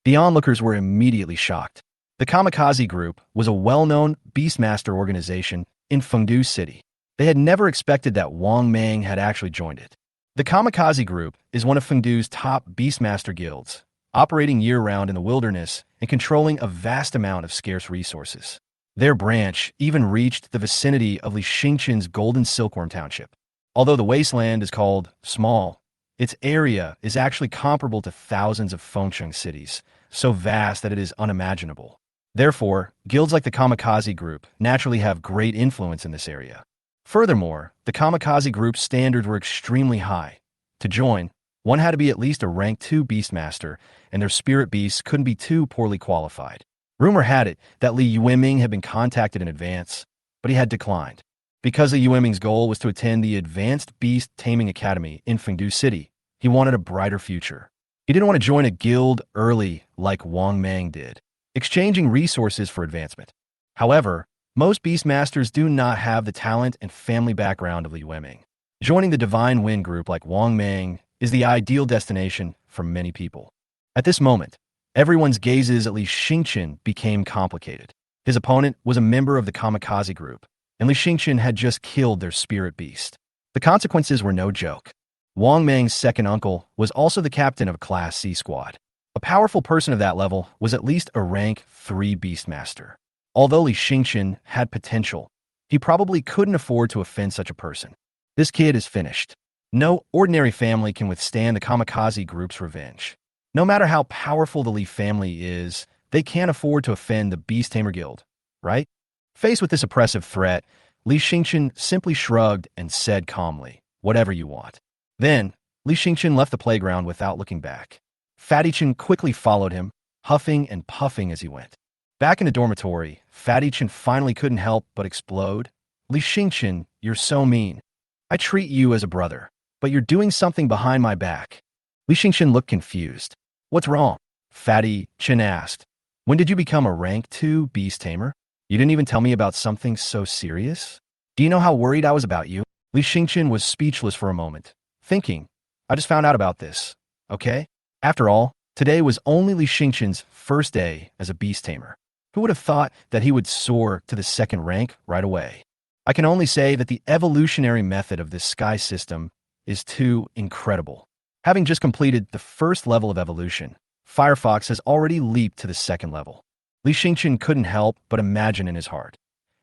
The onlookers were immediately shocked. The Kamikaze Group was a well-known Beastmaster organization in Fengdu City. They had never expected that Wang Mang had actually joined it. The Kamikaze Group is one of Fengdu's top Beastmaster guilds, operating year-round in the wilderness and controlling a vast amount of scarce resources. Their branch even reached the vicinity of Li Xingqian's Golden Silkworm Township. Although the wasteland is called small, its area is actually comparable to thousands of Fengcheng cities, so vast that it is unimaginable. Therefore, guilds like the Kamikaze Group naturally have great influence in this area. Furthermore, the Kamikaze Group's standards were extremely high. To join, one had to be at least a rank 2 Beastmaster, and their spirit beasts couldn't be too poorly qualified. Rumor had it that Li Yueming had been contacted in advance, but he had declined. Because Li Yueming's goal was to attend the Advanced Beast Taming Academy in Fengdu City, he wanted a brighter future. He didn't want to join a guild early like Wang Mang did, exchanging resources for advancement. However, most Beastmasters do not have the talent and family background of Li Yueming. Joining the Divine Wind group like Wang Mang is the ideal destination for many people. At this moment, everyone's gazes at Li Xingqian became complicated. His opponent was a member of the Kamikaze group, and Li Xingqian had just killed their spirit beast. The consequences were no joke. Wang Mang's second uncle was also the captain of a Class C squad. A powerful person of that level was at least a rank 3 Beastmaster. Although Li Xingqian had potential, he probably couldn't afford to offend such a person. This kid is finished. No ordinary family can withstand the Kamikaze group's revenge. No matter how powerful the Li family is, they can't afford to offend the Beast Tamer Guild, right? Faced with this oppressive threat, Li Xingqian simply shrugged and said calmly, "Whatever you want." Then, Li Xingqian left the playground without looking back. Fatty Chen quickly followed him, huffing and puffing as he went. Back in the dormitory, Fatty Chen finally couldn't help but explode. "Li Xingqian, you're so mean. I treat you as a brother, but you're doing something behind my back." Li Xingqian looked confused. "What's wrong?" Fatty Chen asked. "When did you become a rank 2 Beast Tamer? You didn't even tell me about something so serious? Do you know how worried I was about you?" Li Xingqian was speechless for a moment, thinking, "I just found out about this, okay?" After all, today was only Li Xingqian's first day as a Beast Tamer. Who would have thought that he would soar to the second rank right away? I can only say that the evolutionary method of this sky system is too incredible. Having just completed the first level of evolution, Firefox has already leaped to the second level. Li Xingqian couldn't help but imagine in his heart.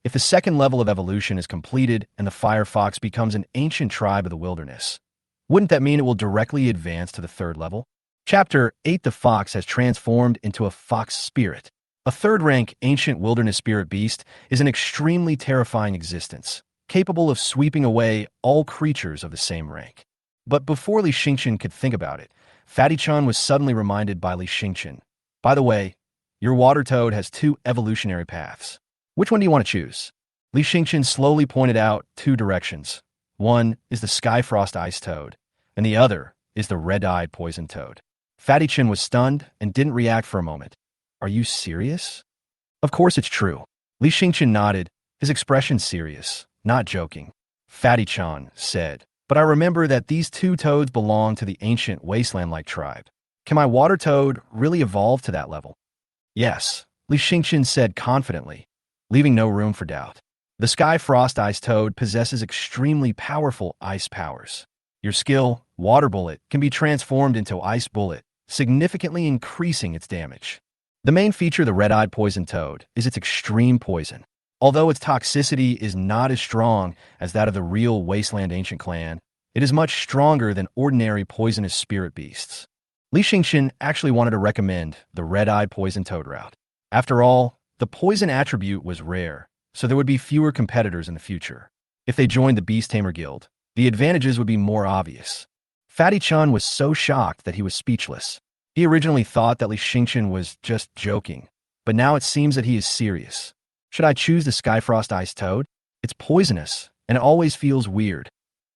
If the second level of evolution is completed and the Firefox becomes an ancient tribe of the wilderness, wouldn't that mean it will directly advance to the third level? Chapter 8: The Fox has transformed into a fox spirit. A third-rank ancient wilderness spirit beast is an extremely terrifying existence, capable of sweeping away all creatures of the same rank. But before Li Xingqian could think about it, Fatty Chan was suddenly reminded by Li Xingqian. "By the way, your water toad has 2 evolutionary paths. Which one do you want to choose?" Li Xingqian slowly pointed out 2 directions. One is the Skyfrost Ice Toad, and the other is the Red-Eyed Poison Toad. Fatty Chan was stunned and didn't react for a moment. "Are you serious?" "Of course it's true." Li Xingqian nodded, his expression serious, not joking. Fatty Chan said, "But I remember that these 2 toads belong to the ancient wasteland-like tribe. Can my water toad really evolve to that level?" "Yes," Li Xingqian said confidently, leaving no room for doubt. "The Sky Frost Ice Toad possesses extremely powerful ice powers. Your skill, Water Bullet, can be transformed into Ice Bullet, significantly increasing its damage. The main feature of the Red-Eyed Poison Toad is its extreme poison. Although its toxicity is not as strong as that of the real Wasteland Ancient Clan, it is much stronger than ordinary poisonous spirit beasts." Li Xingqian actually wanted to recommend the Red-Eyed Poison Toad route. After all, the poison attribute was rare, so there would be fewer competitors in the future. If they joined the Beast Tamer Guild, the advantages would be more obvious. Fatty Chan was so shocked that he was speechless. He originally thought that Li Xingqian was just joking, but now it seems that he is serious. "Should I choose the Skyfrost Ice Toad? It's poisonous, and it always feels weird."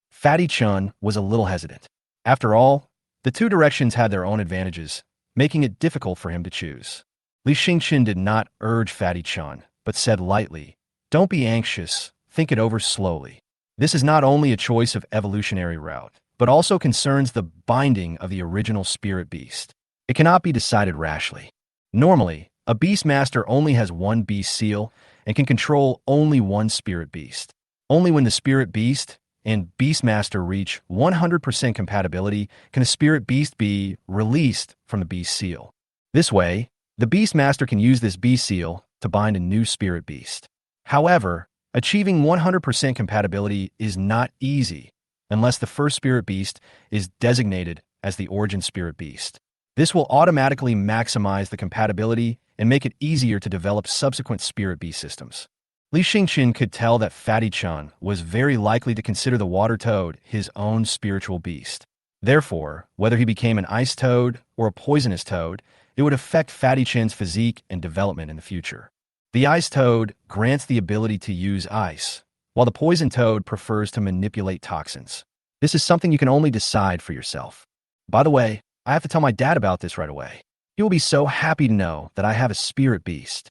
Fatty Chan was a little hesitant. After all, the 2 directions had their own advantages, making it difficult for him to choose. Li Xingqian did not urge Fatty Chan, but said lightly, "Don't be anxious, think it over slowly. This is not only a choice of evolutionary route, but also concerns the binding of the original spirit beast. It cannot be decided rashly. Normally, a Beastmaster only has 1 beast seal and can control only 1 spirit beast. Only when the spirit beast and Beastmaster reach 100% compatibility can a spirit beast be released from the beast seal. This way, the Beastmaster can use this beast seal to bind a new spirit beast. However, achieving 100% compatibility is not easy unless the first spirit beast is designated as the origin spirit beast. This will automatically maximize the compatibility and make it easier to develop subsequent spirit beast systems. Li Xingqian could tell that Fatty Chan was very likely to consider the water toad his own spiritual beast. Therefore, whether he became an ice toad or a poisonous toad, it would affect Fatty Chin's physique and development in the future. The ice toad grants the ability to use ice, while the poison toad prefers to manipulate toxins. This is something you can only decide for yourself. By the way, I have to tell my dad about this right away. He will be so happy to know that I have a spirit beast.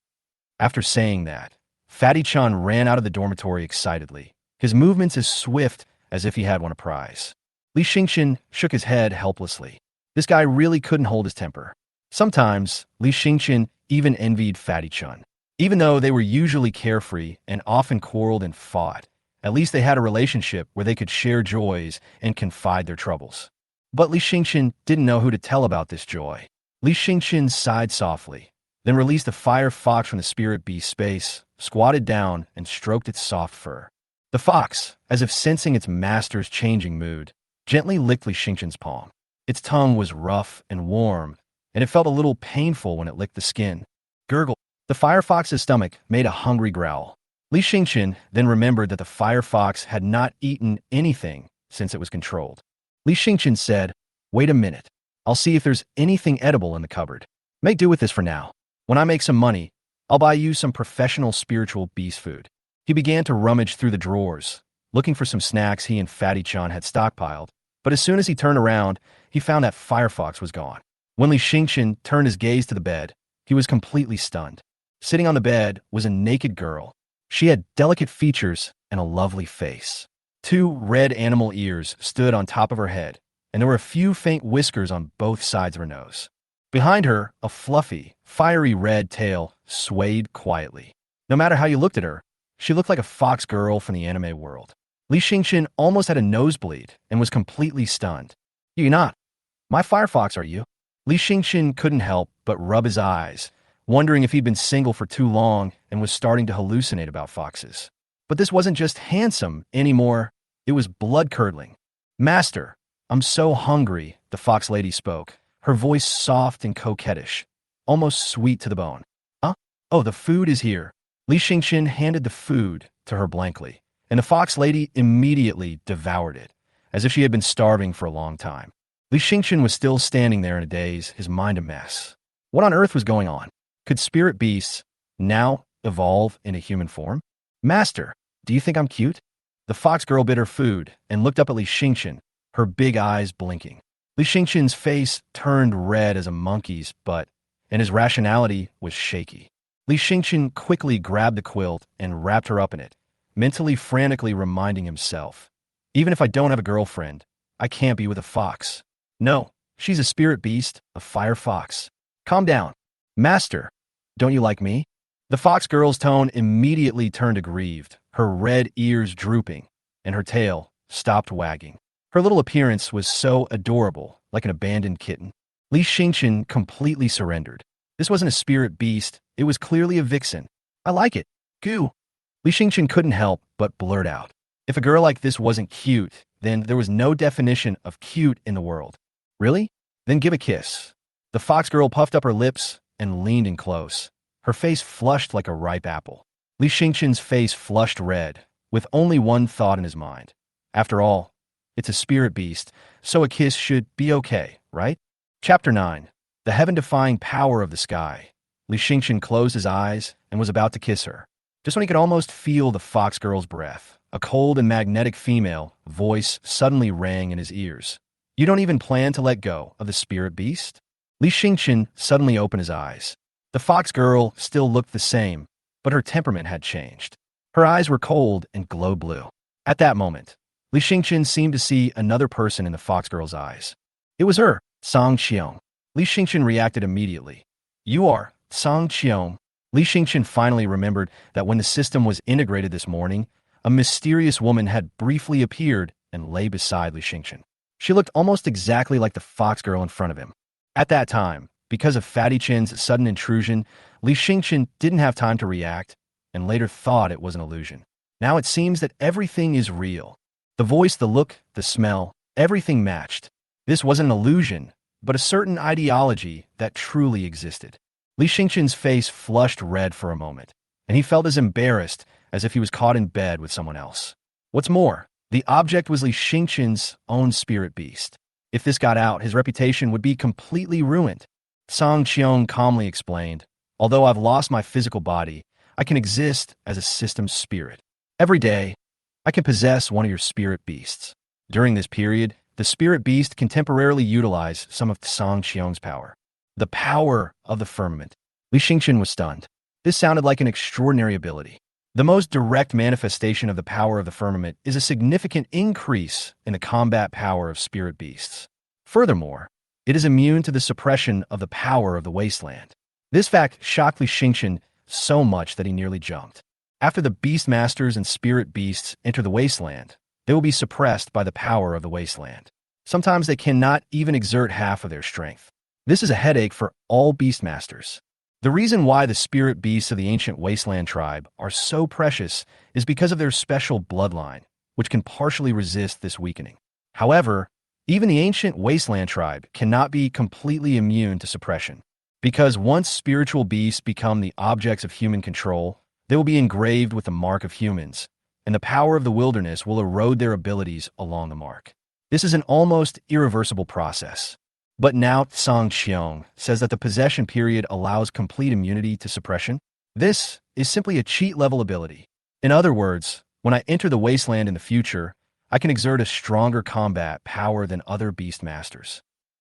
After saying that, Fatty Chan ran out of the dormitory excitedly, his movements as swift as if he had won a prize. Li Xingqian shook his head helplessly. This guy really couldn't hold his temper. Sometimes, Li Xingqian even envied Fatty Chan. Even though they were usually carefree and often quarreled and fought, at least they had a relationship where they could share joys and confide their troubles. But Li Xingqian didn't know who to tell about this joy. Li Xingqian sighed softly, then released a fire fox from the spirit beast space, squatted down, and stroked its soft fur. The fox, as if sensing its master's changing mood, gently licked Li Xingqian's palm. Its tongue was rough and warm, and it felt a little painful when it licked the skin. Gurgle. The firefox's stomach made a hungry growl. Li Xingqian then remembered that the firefox had not eaten anything since it was controlled. Li Xingqian said, "Wait a minute. I'll see if there's anything edible in the cupboard. Make do with this for now. When I make some money, I'll buy you some professional spiritual beast food." He began to rummage through the drawers, looking for some snacks he and Fatty Chan had stockpiled, but as soon as he turned around, he found that firefox was gone. When Li Xingqian turned his gaze to the bed, he was completely stunned. Sitting on the bed was a naked girl. She had delicate features and a lovely face. 2 red animal ears stood on top of her head, and there were a few faint whiskers on both sides of her nose. Behind her, a fluffy, fiery red tail swayed quietly. No matter how you looked at her, she looked like a fox girl from the anime world. Li Xingqian almost had a nosebleed and was completely stunned. "You're not. My firefox, are you?" Li Xingqian couldn't help but rub his eyes, wondering if he'd been single for too long and was starting to hallucinate about foxes. But this wasn't just handsome anymore, it was blood-curdling. "Master, I'm so hungry," the fox lady spoke, her voice soft and coquettish, almost sweet to the bone. "Huh? Oh, the food is here." Li Xingqian handed the food to her blankly, and the fox lady immediately devoured it, as if she had been starving for a long time. Li Xingqian was still standing there in a daze, his mind a mess. What on earth was going on? Could spirit beasts now evolve into human form? "Master, do you think I'm cute?" The fox girl bit her food and looked up at Li Xingqian, her big eyes blinking. Li Xingqian's face turned red as a monkey's butt, and his rationality was shaky. Li Xingqian quickly grabbed the quilt and wrapped her up in it, mentally frantically reminding himself, "Even if I don't have a girlfriend, I can't be with a fox. No, she's a spirit beast, a fire fox. Calm down. Master, don't you like me?" The fox girl's tone immediately turned aggrieved, her red ears drooping, and her tail stopped wagging. Her little appearance was so adorable, like an abandoned kitten. Li Xingqian completely surrendered. This wasn't a spirit beast, it was clearly a vixen. "I like it. Goo." Li Xingqian couldn't help but blurt out. If a girl like this wasn't cute, then there was no definition of cute in the world. "Really? Then give a kiss." The fox girl puffed up her lips and leaned in close, her face flushed like a ripe apple. Li Xingqian's face flushed red, with only one thought in his mind. After all, it's a spirit beast, so a kiss should be okay, right? Chapter 9. The heaven-defying power of the sky. Li Xingqian closed his eyes and was about to kiss her. Just when he could almost feel the fox girl's breath, a cold and magnetic female voice suddenly rang in his ears. "You don't even plan to let go of the spirit beast?" Li Xingqian suddenly opened his eyes. The fox girl still looked the same, but her temperament had changed. Her eyes were cold and glowed blue. At that moment, Li Xingqian seemed to see another person in the fox girl's eyes. It was her, Song Qiong. Li Xingqian reacted immediately. "You are Song Qiong." Li Xingqian finally remembered that when the system was integrated this morning, a mysterious woman had briefly appeared and lay beside Li Xingqian. She looked almost exactly like the fox girl in front of him. At that time, because of Fatty Chin's sudden intrusion, Li Xingqian didn't have time to react, and later thought it was an illusion. Now it seems that everything is real. The voice, the look, the smell, everything matched. This wasn't an illusion, but a certain ideology that truly existed. Li Xingqian's face flushed red for a moment, and he felt as embarrassed as if he was caught in bed with someone else. What's more, the object was Li Xingqian's own spirit beast. If this got out, his reputation would be completely ruined. Song Qiong calmly explained, although I've lost my physical body, I can exist as a system spirit. Every day, I can possess one of your spirit beasts. During this period, the spirit beast can temporarily utilize some of Song Qiong's power. The power of the firmament. Li Xingqian was stunned. This sounded like an extraordinary ability. The most direct manifestation of the power of the firmament is a significant increase in the combat power of spirit beasts. Furthermore, it is immune to the suppression of the power of the wasteland. This fact shocked Li Xingqian so much that he nearly jumped. After the Beastmasters and spirit beasts enter the wasteland, they will be suppressed by the power of the wasteland. Sometimes they cannot even exert half of their strength. This is a headache for all Beastmasters. The reason why the spirit beasts of the ancient wasteland tribe are so precious is because of their special bloodline, which can partially resist this weakening. However, even the ancient wasteland tribe cannot be completely immune to suppression, because once spiritual beasts become the objects of human control, they will be engraved with the mark of humans, and the power of the wilderness will erode their abilities along the mark. This is an almost irreversible process. But now Song Qiong says that the possession period allows complete immunity to suppression. This is simply a cheat-level ability. In other words, when I enter the wasteland in the future, I can exert a stronger combat power than other Beastmasters.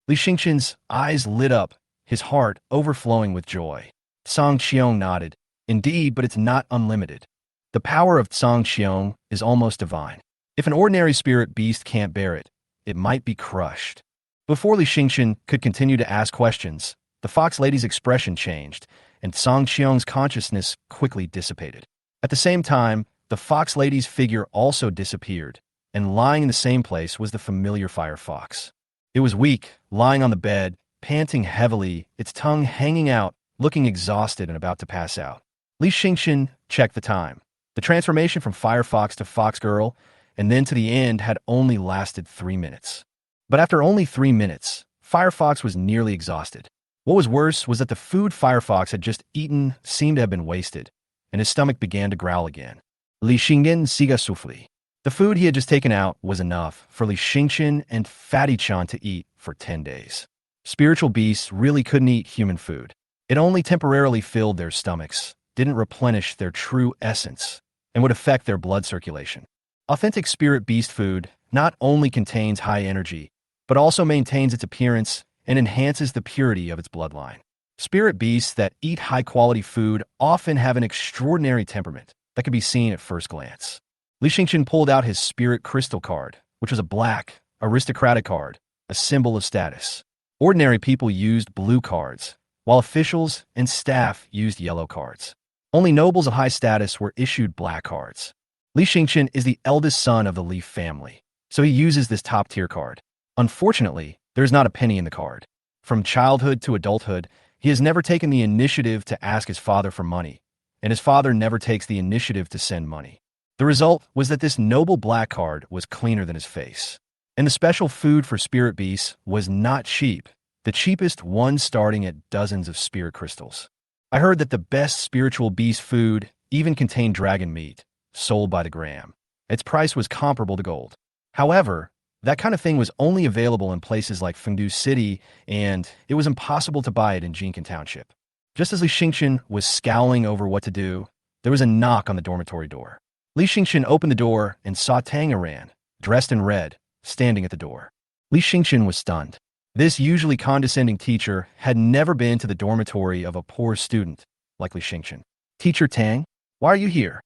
Li Xingqian's eyes lit up, his heart overflowing with joy. Song Qiong nodded. Indeed, but it's not unlimited. The power of Song Qiong is almost divine. If an ordinary spirit beast can't bear it, it might be crushed. Before Li Xingqian could continue to ask questions, the fox lady's expression changed, and Song Qiong's consciousness quickly dissipated. At the same time, the fox lady's figure also disappeared, and lying in the same place was the familiar fire fox. It was weak, lying on the bed, panting heavily, its tongue hanging out, looking exhausted and about to pass out. Li Xingqian checked the time. The transformation from fire fox to fox girl, and then to the end, had only lasted 3 minutes. But after only 3 minutes, Firefox was nearly exhausted. What was worse was that the food Firefox had just eaten seemed to have been wasted, and his stomach began to growl again. Li Xingqian siga souffly. The food he had just taken out was enough for Li Xingqian and Fatty Chan to eat for 10 days. Spiritual beasts really couldn't eat human food. It only temporarily filled their stomachs, didn't replenish their true essence, and would affect their blood circulation. Authentic spirit beast food not only contains high energy, but also maintains its appearance and enhances the purity of its bloodline. Spirit beasts that eat high-quality food often have an extraordinary temperament that can be seen at first glance. Li Xingqian pulled out his spirit crystal card, which was a black, aristocratic card, a symbol of status. Ordinary people used blue cards, while officials and staff used yellow cards. Only nobles of high status were issued black cards. Li Xingqian is the eldest son of the Li family, so he uses this top-tier card. Unfortunately, there's not a penny in the card. From childhood to adulthood, he has never taken the initiative to ask his father for money, and his father never takes the initiative to send money. The result was that this noble black card was cleaner than his face. And the special food for spirit beasts was not cheap, the cheapest one starting at dozens of spirit crystals. I heard that the best spiritual beast food even contained dragon meat, sold by the gram. Its price was comparable to gold. However, that kind of thing was only available in places like Fengdu City, and it was impossible to buy it in Jincan Township. Just as Li Xingqian was scowling over what to do, there was a knock on the dormitory door. Li Xingqian opened the door and saw Tamer, dressed in red, standing at the door. Li Xingqian was stunned. This usually condescending teacher had never been to the dormitory of a poor student like Li Xingqian. "Teacher Tang, why are you here?"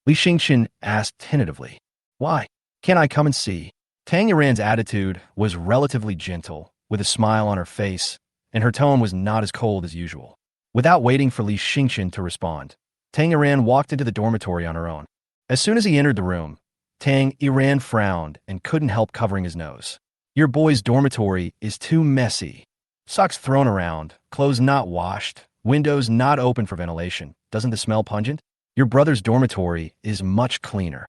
Li Xingqian asked tentatively. "Why? Can I come and see?" Tang Yuran's attitude was relatively gentle, with a smile on her face, and her tone was not as cold as usual. Without waiting for Li Xingqian to respond, Tang Yuran walked into the dormitory on her own. As soon as he entered the room, Tang Yuran frowned and couldn't help covering his nose. "Your boy's dormitory is too messy. Socks thrown around, clothes not washed, windows not open for ventilation. Doesn't the smell pungent? Your brother's dormitory is much cleaner."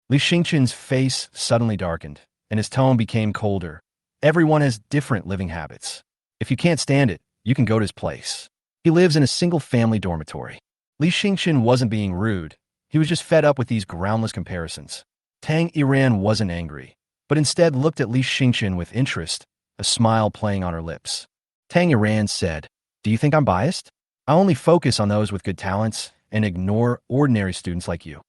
Li Xingqian's face suddenly darkened, and his tone became colder. Everyone has different living habits. If you can't stand it, you can go to his place. He lives in a single-family dormitory. Li Xingqian wasn't being rude. He was just fed up with these groundless comparisons. Tang Yuran wasn't angry, but instead looked at Li Xingqian with interest, a smile playing on her lips. Tang Yuan said, "Do you think I'm biased? I only focus on those with good talents and ignore ordinary students like you."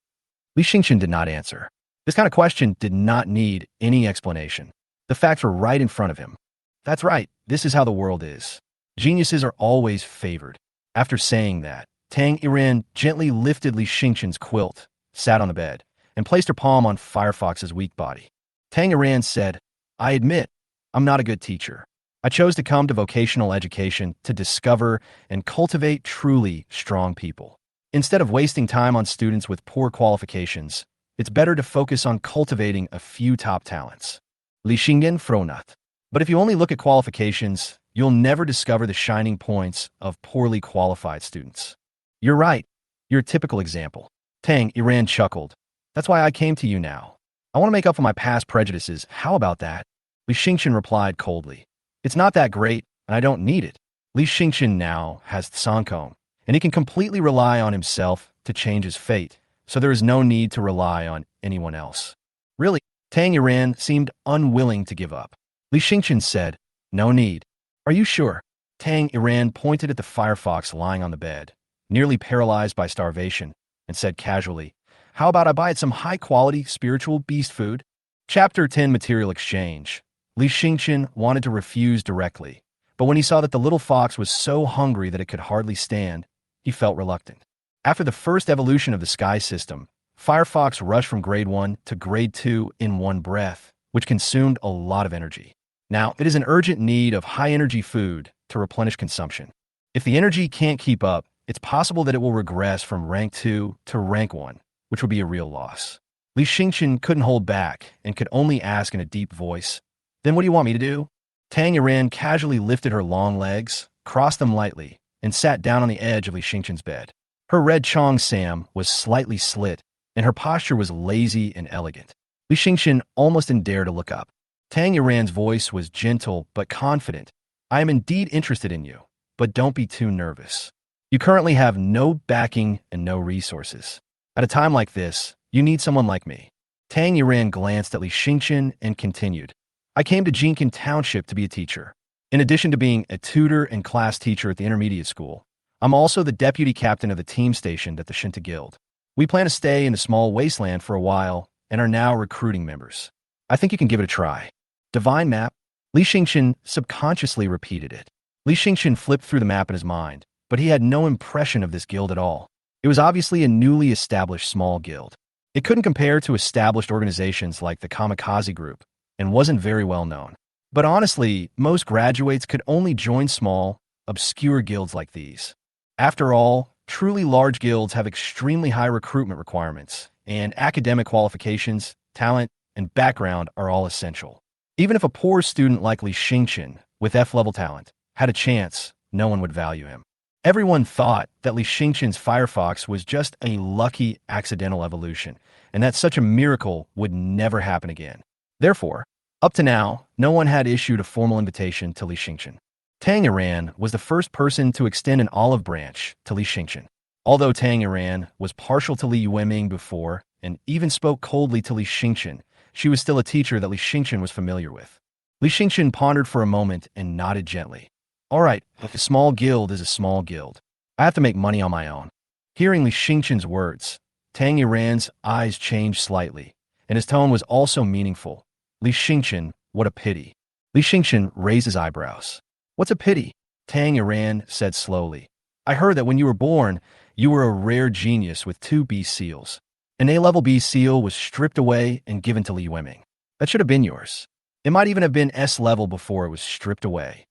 Li Xingchen did not answer. This kind of question did not need any explanation. The facts were right in front of him. That's right, this is how the world is. Geniuses are always favored. After saying that, Tang Yuan gently lifted Li Xingchen's quilt, sat on the bed, and placed her palm on Firefox's weak body. Tang Yuan said, "I admit, I'm not a good teacher. I chose to come to vocational education to discover and cultivate truly strong people. Instead of wasting time on students with poor qualifications, it's better to focus on cultivating a few top talents." Li Xingyan frowned. But if you only look at qualifications, you'll never discover the shining points of poorly qualified students. You're right. You're a typical example. Tang Yuan chuckled. That's why I came to you now. I want to make up for my past prejudices. How about that? Li Xingchen replied coldly. It's not that great, and I don't need it. Li Xingchen now has Tsankong, and he can completely rely on himself to change his fate, so there is no need to rely on anyone else. Really, Tang Yuan seemed unwilling to give up. Li Xingchen said, "No need. Are you sure?" Tang Yuan pointed at the Firefox lying on the bed, nearly paralyzed by starvation, and said casually, "How about I buy it some high-quality spiritual beast food?" Chapter 10 Material Exchange. Li Xingchen wanted to refuse directly, but when he saw that the little fox was so hungry that it could hardly stand, he felt reluctant. After the first evolution of the sky system, Firefox rushed from grade 1 to grade 2 in one breath, which consumed a lot of energy. Now, it is in urgent need of high-energy food to replenish consumption. If the energy can't keep up, it's possible that it will regress from rank 2 to rank 1, which would be a real loss. Li Xingchen couldn't hold back and could only ask in a deep voice, "Then what do you want me to do?" Tang Yuan casually lifted her long legs, crossed them lightly, and sat down on the edge of Li Xingchen's bed. Her red chong sam was slightly slit, and her posture was lazy and elegant. Li Xingchen almost didn't dare to look up. Tang Yuan's voice was gentle but confident. "I am indeed interested in you, but don't be too nervous. You currently have no backing and no resources. At a time like this, you need someone like me." Tang Yuan glanced at Li Xingchen and continued, "I came to Jincan Township to be a teacher. In addition to being a tutor and class teacher at the intermediate school, I'm also the deputy captain of the team stationed at the Shinta Guild. We plan to stay in the small wasteland for a while and are now recruiting members. I think you can give it a try." Divine map? Li Xingchen subconsciously repeated it. Li Xingchen flipped through the map in his mind, but he had no impression of this guild at all. It was obviously a newly established small guild. It couldn't compare to established organizations like the Kamikaze Group, and wasn't very well known. But honestly, most graduates could only join small, obscure guilds like these. After all, truly large guilds have extremely high recruitment requirements, and academic qualifications, talent, and background are all essential. Even if a poor student like Li Xingchen, with F-level talent, had a chance, no one would value him. Everyone thought that Li Xingchen's Firefox was just a lucky accidental evolution, and that such a miracle would never happen again. Therefore, up to now, no one had issued a formal invitation to Li Xingchen. Tang Yuan was the first person to extend an olive branch to Li Xingchen. Although Tang Yuan was partial to Li Yueming before and even spoke coldly to Li Xingchen, she was still a teacher that Li Xingchen was familiar with. Li Xingchen pondered for a moment and nodded gently. "All right, if a small guild is a small guild, I have to make money on my own." Hearing Li Xingchen's words, Tang Yuan's eyes changed slightly, and his tone was also meaningful. "Li Xingchen, what a pity." Li Xingchen raised his eyebrows. "What's a pity?" Tang Yuan said slowly. "I heard that when you were born, you were a rare genius with 2 beast seals. An A-level beast seal was stripped away and given to Li Yueming. That should have been yours. It might even have been S-level before it was stripped away."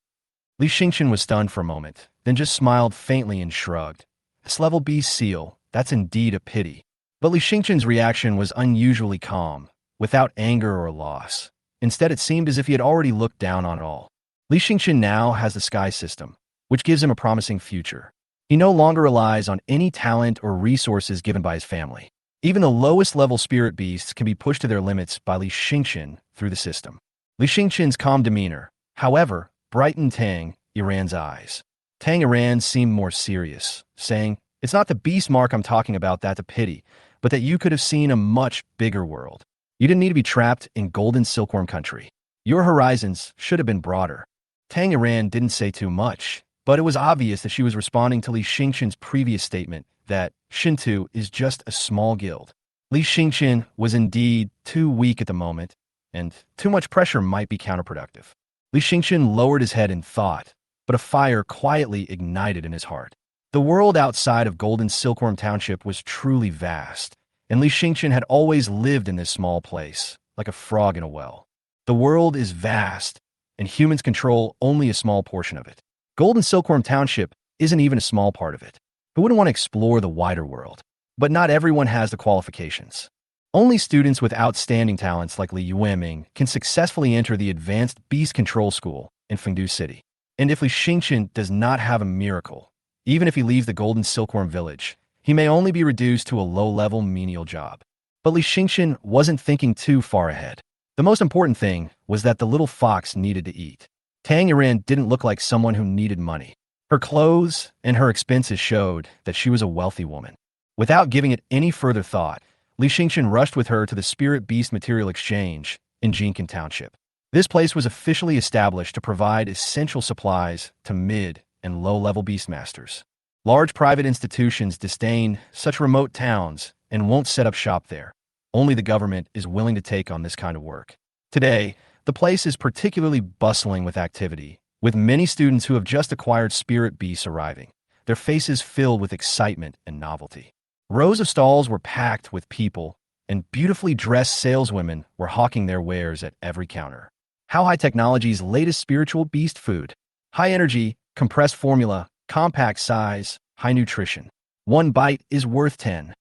Li Xingchen was stunned for a moment, then just smiled faintly and shrugged. "S-level beast seal, that's indeed a pity." But Li Xingchen's reaction was unusually calm, without anger or loss. Instead, it seemed as if he had already looked down on it all. Li Xingchen now has the sky system, which gives him a promising future. He no longer relies on any talent or resources given by his family. Even the lowest level spirit beasts can be pushed to their limits by Li Xingchen through the system. Li Xingchen's calm demeanor, however, brightened Tang Yuan's eyes. Tang Yuan seemed more serious, saying, "It's not the beast mark I'm talking about that's a pity, but that you could have seen a much bigger world. You didn't need to be trapped in golden silkworm country. Your horizons should have been broader." Tang Yuan didn't say too much, but it was obvious that she was responding to Li Xingqian's previous statement that Shintu is just a small guild. Li Xingqian was indeed too weak at the moment, and too much pressure might be counterproductive. Li Xingqian lowered his head in thought, but a fire quietly ignited in his heart. The world outside of Golden Silkworm Township was truly vast, and Li Xingqian had always lived in this small place, like a frog in a well. The world is vast, and humans control only a small portion of it. Golden Silkworm Township isn't even a small part of it. Who wouldn't want to explore the wider world? But not everyone has the qualifications. Only students with outstanding talents like Li Yueming can successfully enter the Advanced Beast Control School in Fengdu City. And if Li Xingqian does not have a miracle, even if he leaves the Golden Silkworm Village, he may only be reduced to a low-level menial job. But Li Xingqian wasn't thinking too far ahead. The most important thing was that the little fox needed to eat. Tang Yuan didn't look like someone who needed money. Her clothes and her expenses showed that she was a wealthy woman. Without giving it any further thought, Li Xingqian rushed with her to the Spirit Beast Material Exchange in Jincan Township. This place was officially established to provide essential supplies to mid- and low-level Beastmasters. Large private institutions disdain such remote towns and won't set up shop there. Only the government is willing to take on this kind of work. Today, the place is particularly bustling with activity, with many students who have just acquired spirit beasts arriving, their faces filled with excitement and novelty. Rows of stalls were packed with people, and beautifully dressed saleswomen were hawking their wares at every counter. How High Technology's latest spiritual beast food. High energy, compressed formula, compact size, high nutrition. One bite is worth 10.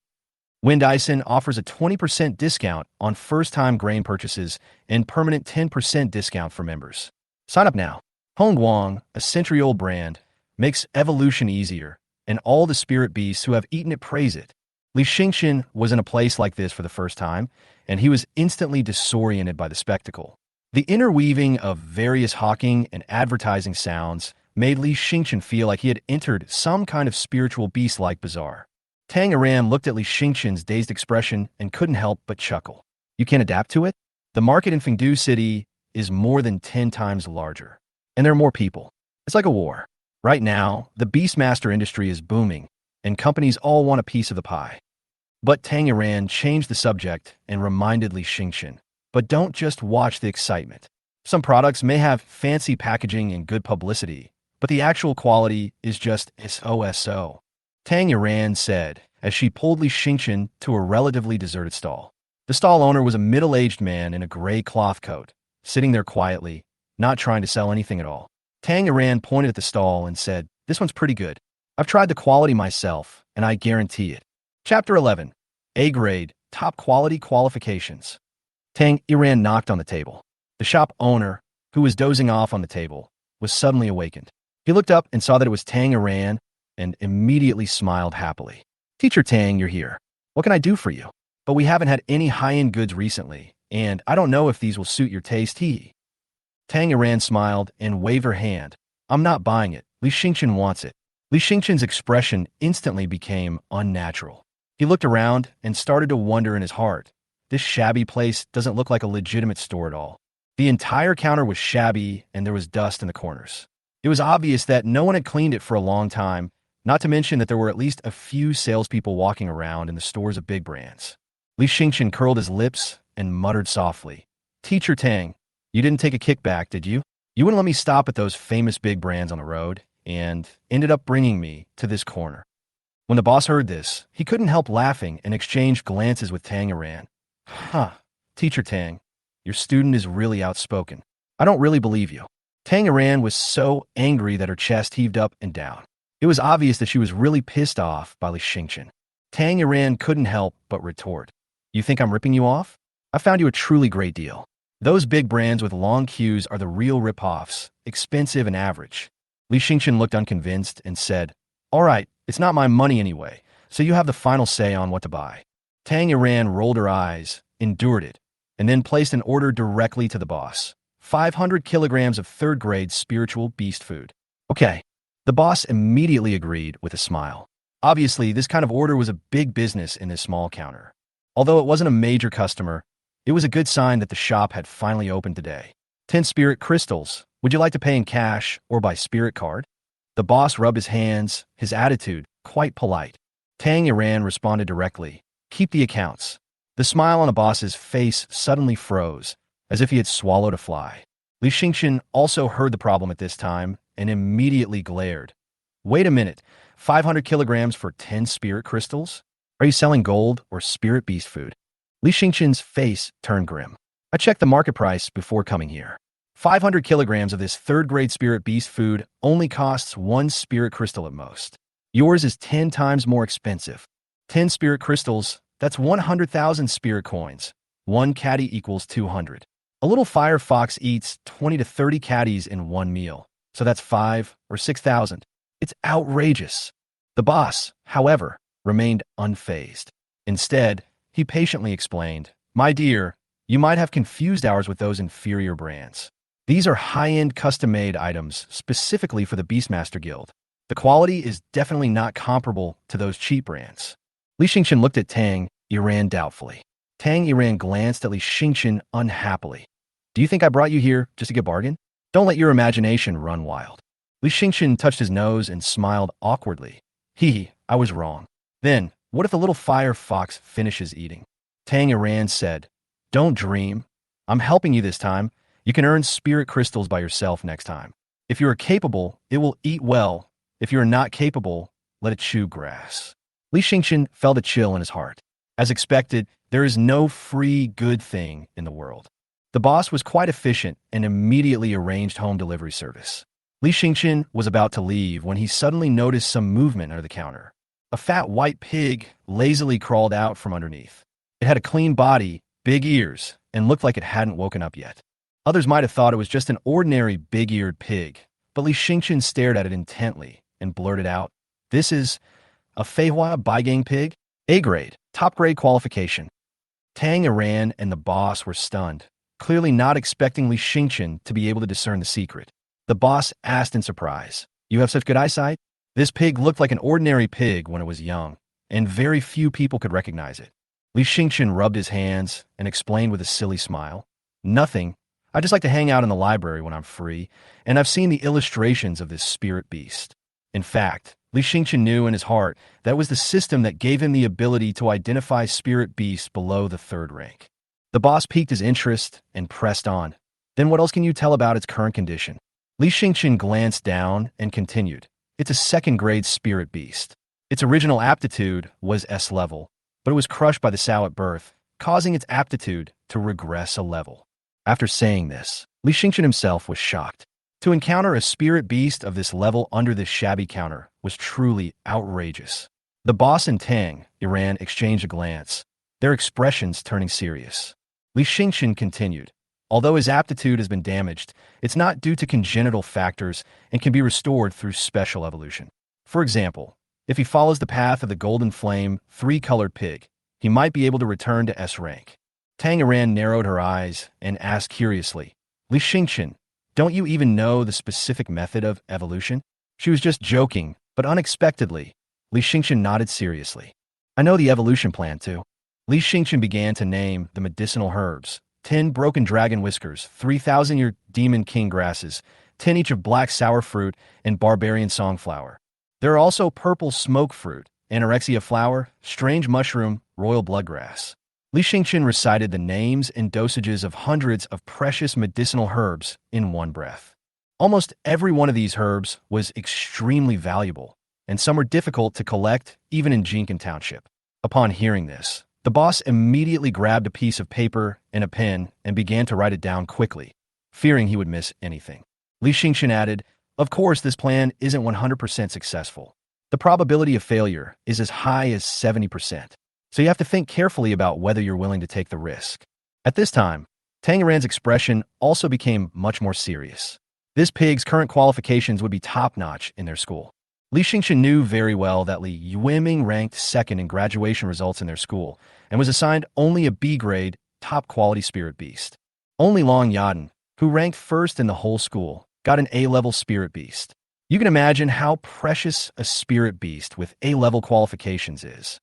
Wind Ison offers a 20% discount on first-time grain purchases and permanent 10% discount for members. Sign up now. Hongguang, a century-old brand, makes evolution easier, and all the spirit beasts who have eaten it praise it. Li Xingqian was in a place like this for the first time, and he was instantly disoriented by the spectacle. The interweaving of various hawking and advertising sounds made Li Xingqian feel like he had entered some kind of spiritual beast-like bazaar. Tang Yuan looked at Li Xingqian's dazed expression and couldn't help but chuckle. You can't adapt to it? The market in Fengdu City is more than 10 times larger, and there are more people. It's like a war. Right now, the Beastmaster industry is booming, and companies all want a piece of the pie. But Tang Yuan changed the subject and reminded Li Xingqian, but don't just watch the excitement. Some products may have fancy packaging and good publicity, but the actual quality is just so. Tang Yuan said, as she pulled Li Xingqian to a relatively deserted stall. The stall owner was a middle-aged man in a gray cloth coat, sitting there quietly, not trying to sell anything at all. Tang Yuan pointed at the stall and said, "This one's pretty good. I've tried the quality myself, and I guarantee it." Chapter 11. A-grade, top quality qualifications. Tang Yuan knocked on the table. The shop owner, who was dozing off on the table, was suddenly awakened. He looked up and saw that it was Tang Yuan and immediately smiled happily. "Teacher Tang, you're here. What can I do for you? But we haven't had any high-end goods recently, and I don't know if these will suit your taste." Tang Yuan smiled and waved her hand. "I'm not buying it. Li Xingqian wants it." Li Xingqian's expression instantly became unnatural. He looked around and started to wonder in his heart. This shabby place doesn't look like a legitimate store at all. The entire counter was shabby and there was dust in the corners. It was obvious that no one had cleaned it for a long time, not to mention that there were at least a few salespeople walking around in the stores of big brands. Li Xingqian curled his lips and muttered softly, "Teacher Tang, you didn't take a kickback, did you? You wouldn't let me stop at those famous big brands on the road, and ended up bringing me to this corner." When the boss heard this, he couldn't help laughing and exchanged glances with Tang Yuan. "Huh, Teacher Tang, your student is really outspoken. I don't really believe you." Tang Yuan was so angry that her chest heaved up and down. It was obvious that she was really pissed off by Li Xingqian. Tang Yuan couldn't help but retort, "You think I'm ripping you off? I found you a truly great deal. Those big brands with long queues are the real rip-offs, expensive and average." Li Xingqian looked unconvinced and said, "All right, it's not my money anyway, so you have the final say on what to buy." Tang Yuan rolled her eyes, endured it, and then placed an order directly to the boss. 500 kilograms of third-grade spiritual beast food. Okay. The boss immediately agreed with a smile. Obviously, this kind of order was a big business in this small counter. Although it wasn't a major customer, it was a good sign that the shop had finally opened today. 10 spirit crystals, Would you like to pay in cash or by spirit card? The boss rubbed his hands, his attitude quite polite. Tang Iran responded directly, keep the accounts. The smile on the boss's face suddenly froze, as if he had swallowed a fly. Li Xingqian also heard the problem at this time and immediately glared. Wait a minute, 500 kilograms for 10 spirit crystals? Are you selling gold or spirit beast food? Li Xingqian's face turned grim. I checked the market price before coming here. 500 kilograms of this third-grade spirit beast food only costs 1 spirit crystal at most. Yours is 10 times more expensive. 10 spirit crystals, that's 100,000 spirit coins. 1 caddy equals 200. A little fire fox eats 20 to 30 caddies in one meal, so that's 5 or 6,000. It's outrageous. The boss, however, remained unfazed. Instead, he patiently explained, My dear, you might have confused ours with those inferior brands. These are high-end custom-made items specifically for the Beastmaster Guild. The quality is definitely not comparable to those cheap brands. Li Xingqian looked at Tang Iran doubtfully. Tang Iran glanced at Li Xingqian unhappily. Do you think I brought you here just to get bargain? Don't let your imagination run wild. Li Xingqian touched his nose and smiled awkwardly. I was wrong. Then, what if the little fire fox finishes eating? Tang Iran said, Don't dream. I'm helping you this time. You can earn spirit crystals by yourself next time. If you are capable, it will eat well. If you are not capable, let it chew grass. Li Xingqian felt a chill in his heart. As expected, there is no free good thing in the world. The boss was quite efficient and immediately arranged home delivery service. Li Xingqian was about to leave when he suddenly noticed some movement under the counter. A fat white pig lazily crawled out from underneath. It had a clean body, big ears, and looked like it hadn't woken up yet. Others might have thought it was just an ordinary big-eared pig, but Li Xingqian stared at it intently and blurted out, This is a Feihua Baigang pig? A-grade, top-grade qualification. Tang Iran and the boss were stunned, clearly not expecting Li Xingqian to be able to discern the secret. The boss asked in surprise, You have such good eyesight? This pig looked like an ordinary pig when it was young, and very few people could recognize it. Li Xingqian rubbed his hands and explained with a silly smile, Nothing. I just like to hang out in the library when I'm free, and I've seen the illustrations of this spirit beast. In fact, Li Xingqian knew in his heart that was the system that gave him the ability to identify spirit beasts below the 3rd rank. The boss piqued his interest and pressed on. Then what else can you tell about its current condition? Li Xingqian glanced down and continued. It's a 2nd-grade spirit beast. Its original aptitude was S level, but it was crushed by the sow at birth, causing its aptitude to regress a level. After saying this, Li Xingqian himself was shocked. To encounter a spirit beast of this level under this shabby counter was truly outrageous. The boss and Tang Iran exchanged a glance, their expressions turning serious. Li Xingqian continued, Although his aptitude has been damaged, it's not due to congenital factors and can be restored through special evolution. For example, if he follows the path of the golden flame 3-colored pig, he might be able to return to S rank. Tang Iran narrowed her eyes and asked curiously, Li Xingqian, don't you even know the specific method of evolution? She was just joking, but unexpectedly, Li Xingqian nodded seriously. I know the evolution plan too. Li Xingqian began to name the medicinal herbs, 10 broken dragon whiskers, 3,000-year demon king grasses, 10 each of black sour fruit and barbarian songflower. There are also purple smoke fruit, anorexia flower, strange mushroom, royal bloodgrass. Li Xingqian recited the names and dosages of hundreds of precious medicinal herbs in one breath. Almost every one of these herbs was extremely valuable, and some were difficult to collect even in Jincan Township. Upon hearing this, the boss immediately grabbed a piece of paper and a pen and began to write it down quickly, fearing he would miss anything. Li Xingqian added, Of course, this plan isn't 100% successful. The probability of failure is as high as 70%. So you have to think carefully about whether you're willing to take the risk. At this time, Tang Iran's expression also became much more serious. This pig's current qualifications would be top-notch in their school. Li Xingqian knew very well that Li Yueming ranked 2nd in graduation results in their school and was assigned only a B-grade, top-quality spirit beast. Only Long Yaden, who ranked 1st in the whole school, got an A-level spirit beast. You can imagine how precious a spirit beast with A-level qualifications is.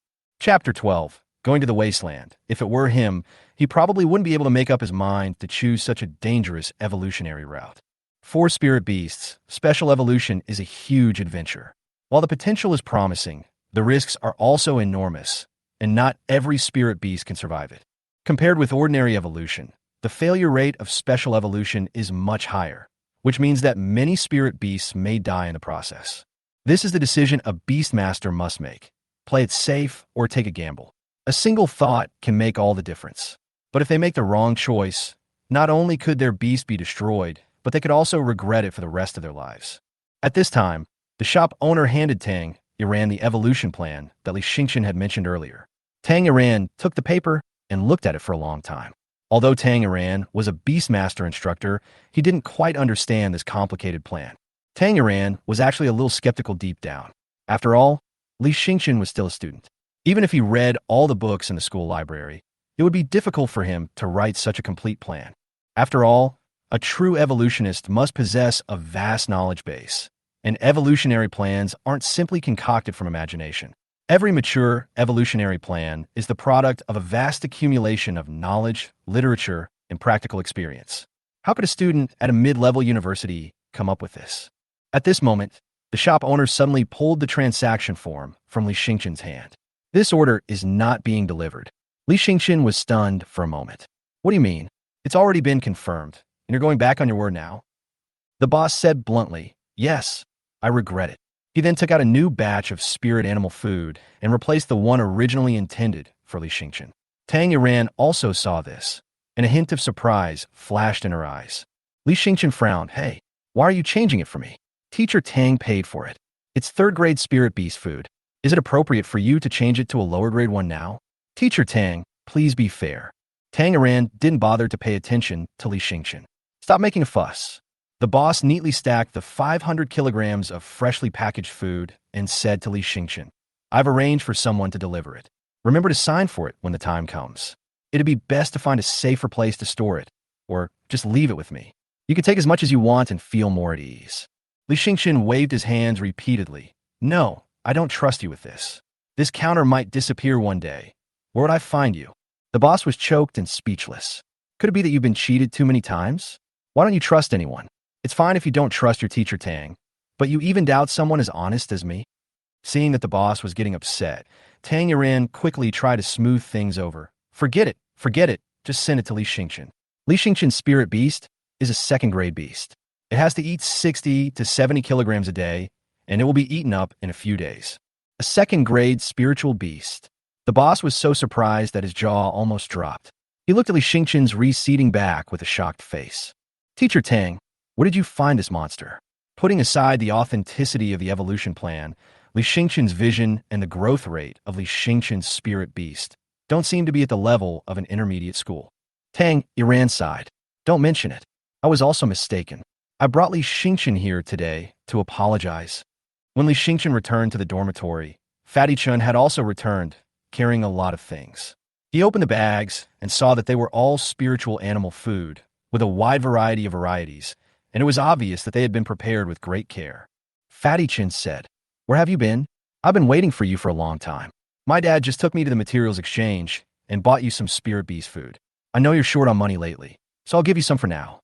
Chapter 12. Going to the Wasteland. If it were him, he probably wouldn't be able to make up his mind to choose such a dangerous evolutionary route. For spirit beasts, special evolution is a huge adventure. While the potential is promising, the risks are also enormous, and not every spirit beast can survive it. Compared with ordinary evolution, the failure rate of special evolution is much higher, which means that many spirit beasts may die in the process. This is the decision a Beastmaster must make: play it safe or take a gamble. A single thought can make all the difference. But if they make the wrong choice, not only could their beast be destroyed, but they could also regret it for the rest of their lives. At this time, the shop owner handed Tang Yiran the evolution plan that Li Xingqian had mentioned earlier. Tang Yiran took the paper and looked at it for a long time. Although Tang Yiran was a Beastmaster instructor, he didn't quite understand this complicated plan. Tang Yiran was actually a little skeptical deep down. After all, Li Xingqian was still a student. Even if he read all the books in the school library, it would be difficult for him to write such a complete plan. After all, a true evolutionist must possess a vast knowledge base, and evolutionary plans aren't simply concocted from imagination. Every mature evolutionary plan is the product of a vast accumulation of knowledge, literature, and practical experience. How could a student at a mid-level university come up with this? At this moment, the shop owner suddenly pulled the transaction form from Li Xingqian's hand. This order is not being delivered. Li Xingqian was stunned for a moment. What do you mean? It's already been confirmed, and you're going back on your word now? The boss said bluntly, yes, I regret it. He then took out a new batch of spirit animal food and replaced the one originally intended for Li Xingqian. Tang Yiran also saw this, and a hint of surprise flashed in her eyes. Li Xingqian frowned. Hey, why are you changing it for me? Teacher Tang paid for it. It's third-grade spirit beast food. Is it appropriate for you to change it to a lower-grade one now? Teacher Tang, please be fair. Tang Yiran didn't bother to pay attention to Li Xingqian. Stop making a fuss. The boss neatly stacked the 500 kilograms of freshly packaged food and said to Li Xingqian, I've arranged for someone to deliver it. Remember to sign for it when the time comes. It'd be best to find a safer place to store it, or just leave it with me. You can take as much as you want and feel more at ease. Li Xingqian waved his hands repeatedly. No, I don't trust you with this. This counter might disappear one day. Where would I find you? The boss was choked and speechless. Could it be that you've been cheated too many times? Why don't you trust anyone? It's fine if you don't trust your teacher Tang, but you even doubt someone as honest as me? Seeing that the boss was getting upset, Tang Yiran quickly tried to smooth things over. Forget it, just send it to Li Xingqian. Li Xingqian's spirit beast is a second-grade beast. It has to eat 60 to 70 kilograms a day, and it will be eaten up in a few days. A second-grade spiritual beast. The boss was so surprised that his jaw almost dropped. He looked at Li Xingqian's receding back with a shocked face. Teacher Tang, where did you find this monster? Putting aside the authenticity of the evolution plan, Li Xingqian's vision and the growth rate of Li Xingqian's spirit beast don't seem to be at the level of an intermediate school. Tang Yiran sighed. Don't mention it. I was also mistaken. I brought Li Xingqian here today to apologize. When Li Xingqian returned to the dormitory, Fatty Chun had also returned, carrying a lot of things. He opened the bags and saw that they were all spiritual animal food, with a wide variety of varieties, and it was obvious that they had been prepared with great care. Fatty Chin said, Where have you been? I've been waiting for you for a long time. My dad just took me to the materials exchange and bought you some spirit beast food. I know you're short on money lately, so I'll give you some for now.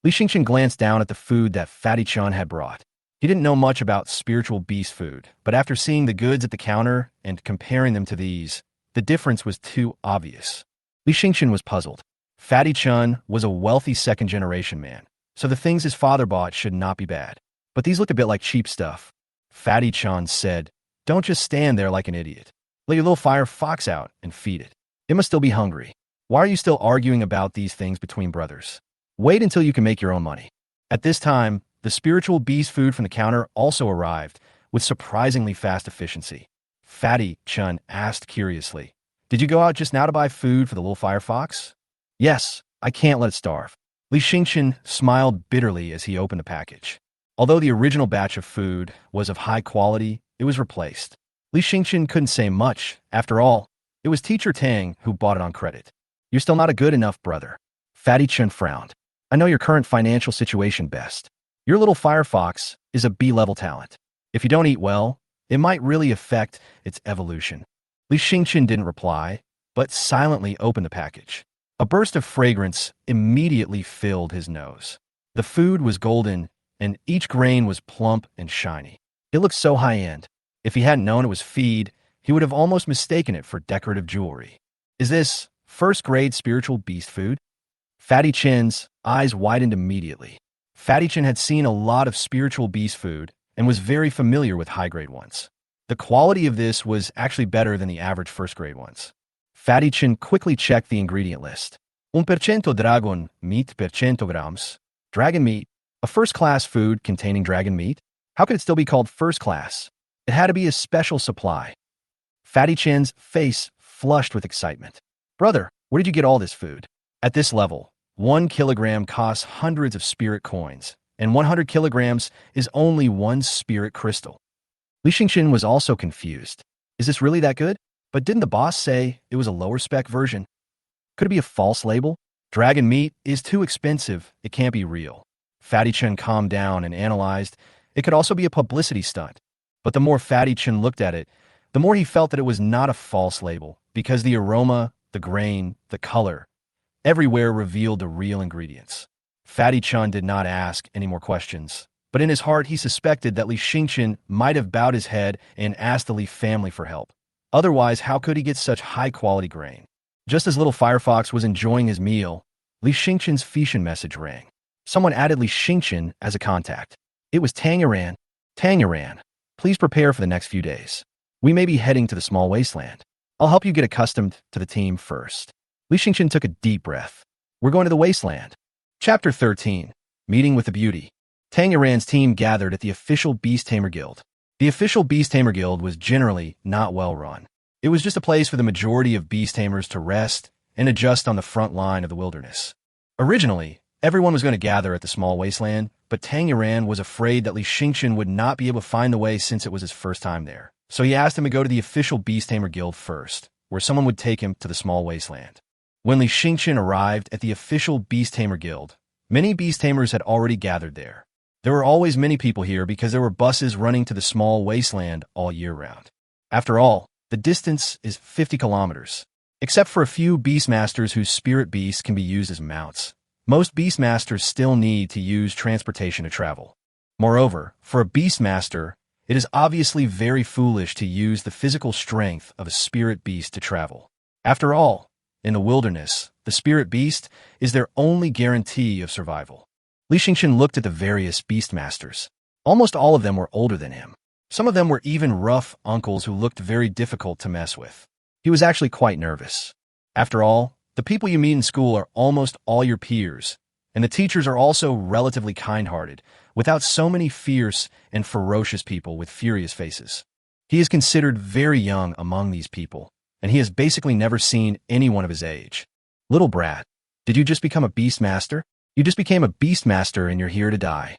Li Xingqian glanced down at the food that Fatty Chun had brought. He didn't know much about spiritual beast food, but after seeing the goods at the counter and comparing them to these, the difference was too obvious. Li Xingqian was puzzled. Fatty Chun was a wealthy second-generation man, so the things his father bought should not be bad. But these looked a bit like cheap stuff. Fatty Chun said, Don't just stand there like an idiot. Let your little fire fox out and feed it. It must still be hungry. Why are you still arguing about these things between brothers? Wait until you can make your own money. At this time, the spiritual beast food from the counter also arrived with surprisingly fast efficiency. Fatty Chun asked curiously, Did you go out just now to buy food for the little fire fox? Yes, I can't let it starve. Li Xingqian smiled bitterly as he opened the package. Although the original batch of food was of high quality, it was replaced. Li Xingqian couldn't say much. After all, it was Teacher Tang who bought it on credit. You're still not a good enough brother. Fatty Chun frowned. I know your current financial situation best. Your little fire fox is a B-level talent. If you don't eat well, it might really affect its evolution. Li Xingqian didn't reply, but silently opened the package. A burst of fragrance immediately filled his nose. The food was golden, and each grain was plump and shiny. It looked so high-end. If he hadn't known it was feed, he would have almost mistaken it for decorative jewelry. Is this first-grade spiritual beast food? Fatty Chin's eyes widened immediately. Fatty Chin had seen a lot of spiritual beast food and was very familiar with high-grade ones. The quality of this was actually better than the average first-grade ones. Fatty Chin quickly checked the ingredient list. 1% dragon meat per cento grams. Dragon meat, a first-class food containing dragon meat? How could it still be called first-class? It had to be a special supply. Fatty Chin's face flushed with excitement. Brother, where did you get all this food? At this level, 1 kilogram costs hundreds of spirit coins, and 100 kilograms is only 1 spirit crystal. Li Xingqin was also confused. Is this really that good? But didn't the boss say it was a lower spec version? Could it be a false label? Dragon meat is too expensive, it can't be real. Fatty Chin calmed down and analyzed. It could also be a publicity stunt. But the more Fatty Chin looked at it, the more he felt that it was not a false label, because the aroma, the grain, the color, everywhere revealed the real ingredients. Fatty Chin did not ask any more questions, but in his heart he suspected that Li Xingqin might have bowed his head and asked the Li family for help. Otherwise, how could he get such high-quality grain? Just as little Firefox was enjoying his meal, Li Xingqin's Fishin message rang. Someone added Li Xingqin as a contact. It was Tanger. Tanger, please prepare for the next few days. We may be heading to the small wasteland. I'll help you get accustomed to the team first. Li Xingqin took a deep breath. We're going to the wasteland. Chapter 13. Meeting with the Beauty. Tangeran's team gathered at the official Beast Tamer Guild. The official Beast Tamer Guild was generally not well run. It was just a place for the majority of beast tamers to rest and adjust on the front line of the wilderness. Originally, everyone was going to gather at the small wasteland, but Tangeran was afraid that Li Xingqin would not be able to find the way since it was his first time there. So he asked him to go to the official Beast Tamer Guild first, where someone would take him to the small wasteland. When Li Xingqin arrived at the official Beast Tamer Guild, many beast tamers had already gathered there. There were always many people here because there were buses running to the small wasteland all year round. After all, the distance is 50 kilometers. Except for a few Beastmasters whose spirit beasts can be used as mounts, most Beastmasters still need to use transportation to travel. Moreover, for a Beastmaster, it is obviously very foolish to use the physical strength of a spirit beast to travel. After all, in the wilderness, the spirit beast is their only guarantee of survival. Li Xingqin looked at the various Beastmasters. Almost all of them were older than him. Some of them were even rough uncles who looked very difficult to mess with. He was actually quite nervous. After all, the people you meet in school are almost all your peers, and the teachers are also relatively kind-hearted, without so many fierce and ferocious people with furious faces. He is considered very young among these people, and he has basically never seen anyone of his age. Little brat, did you just become a Beastmaster? You just became a Beastmaster and you're here to die.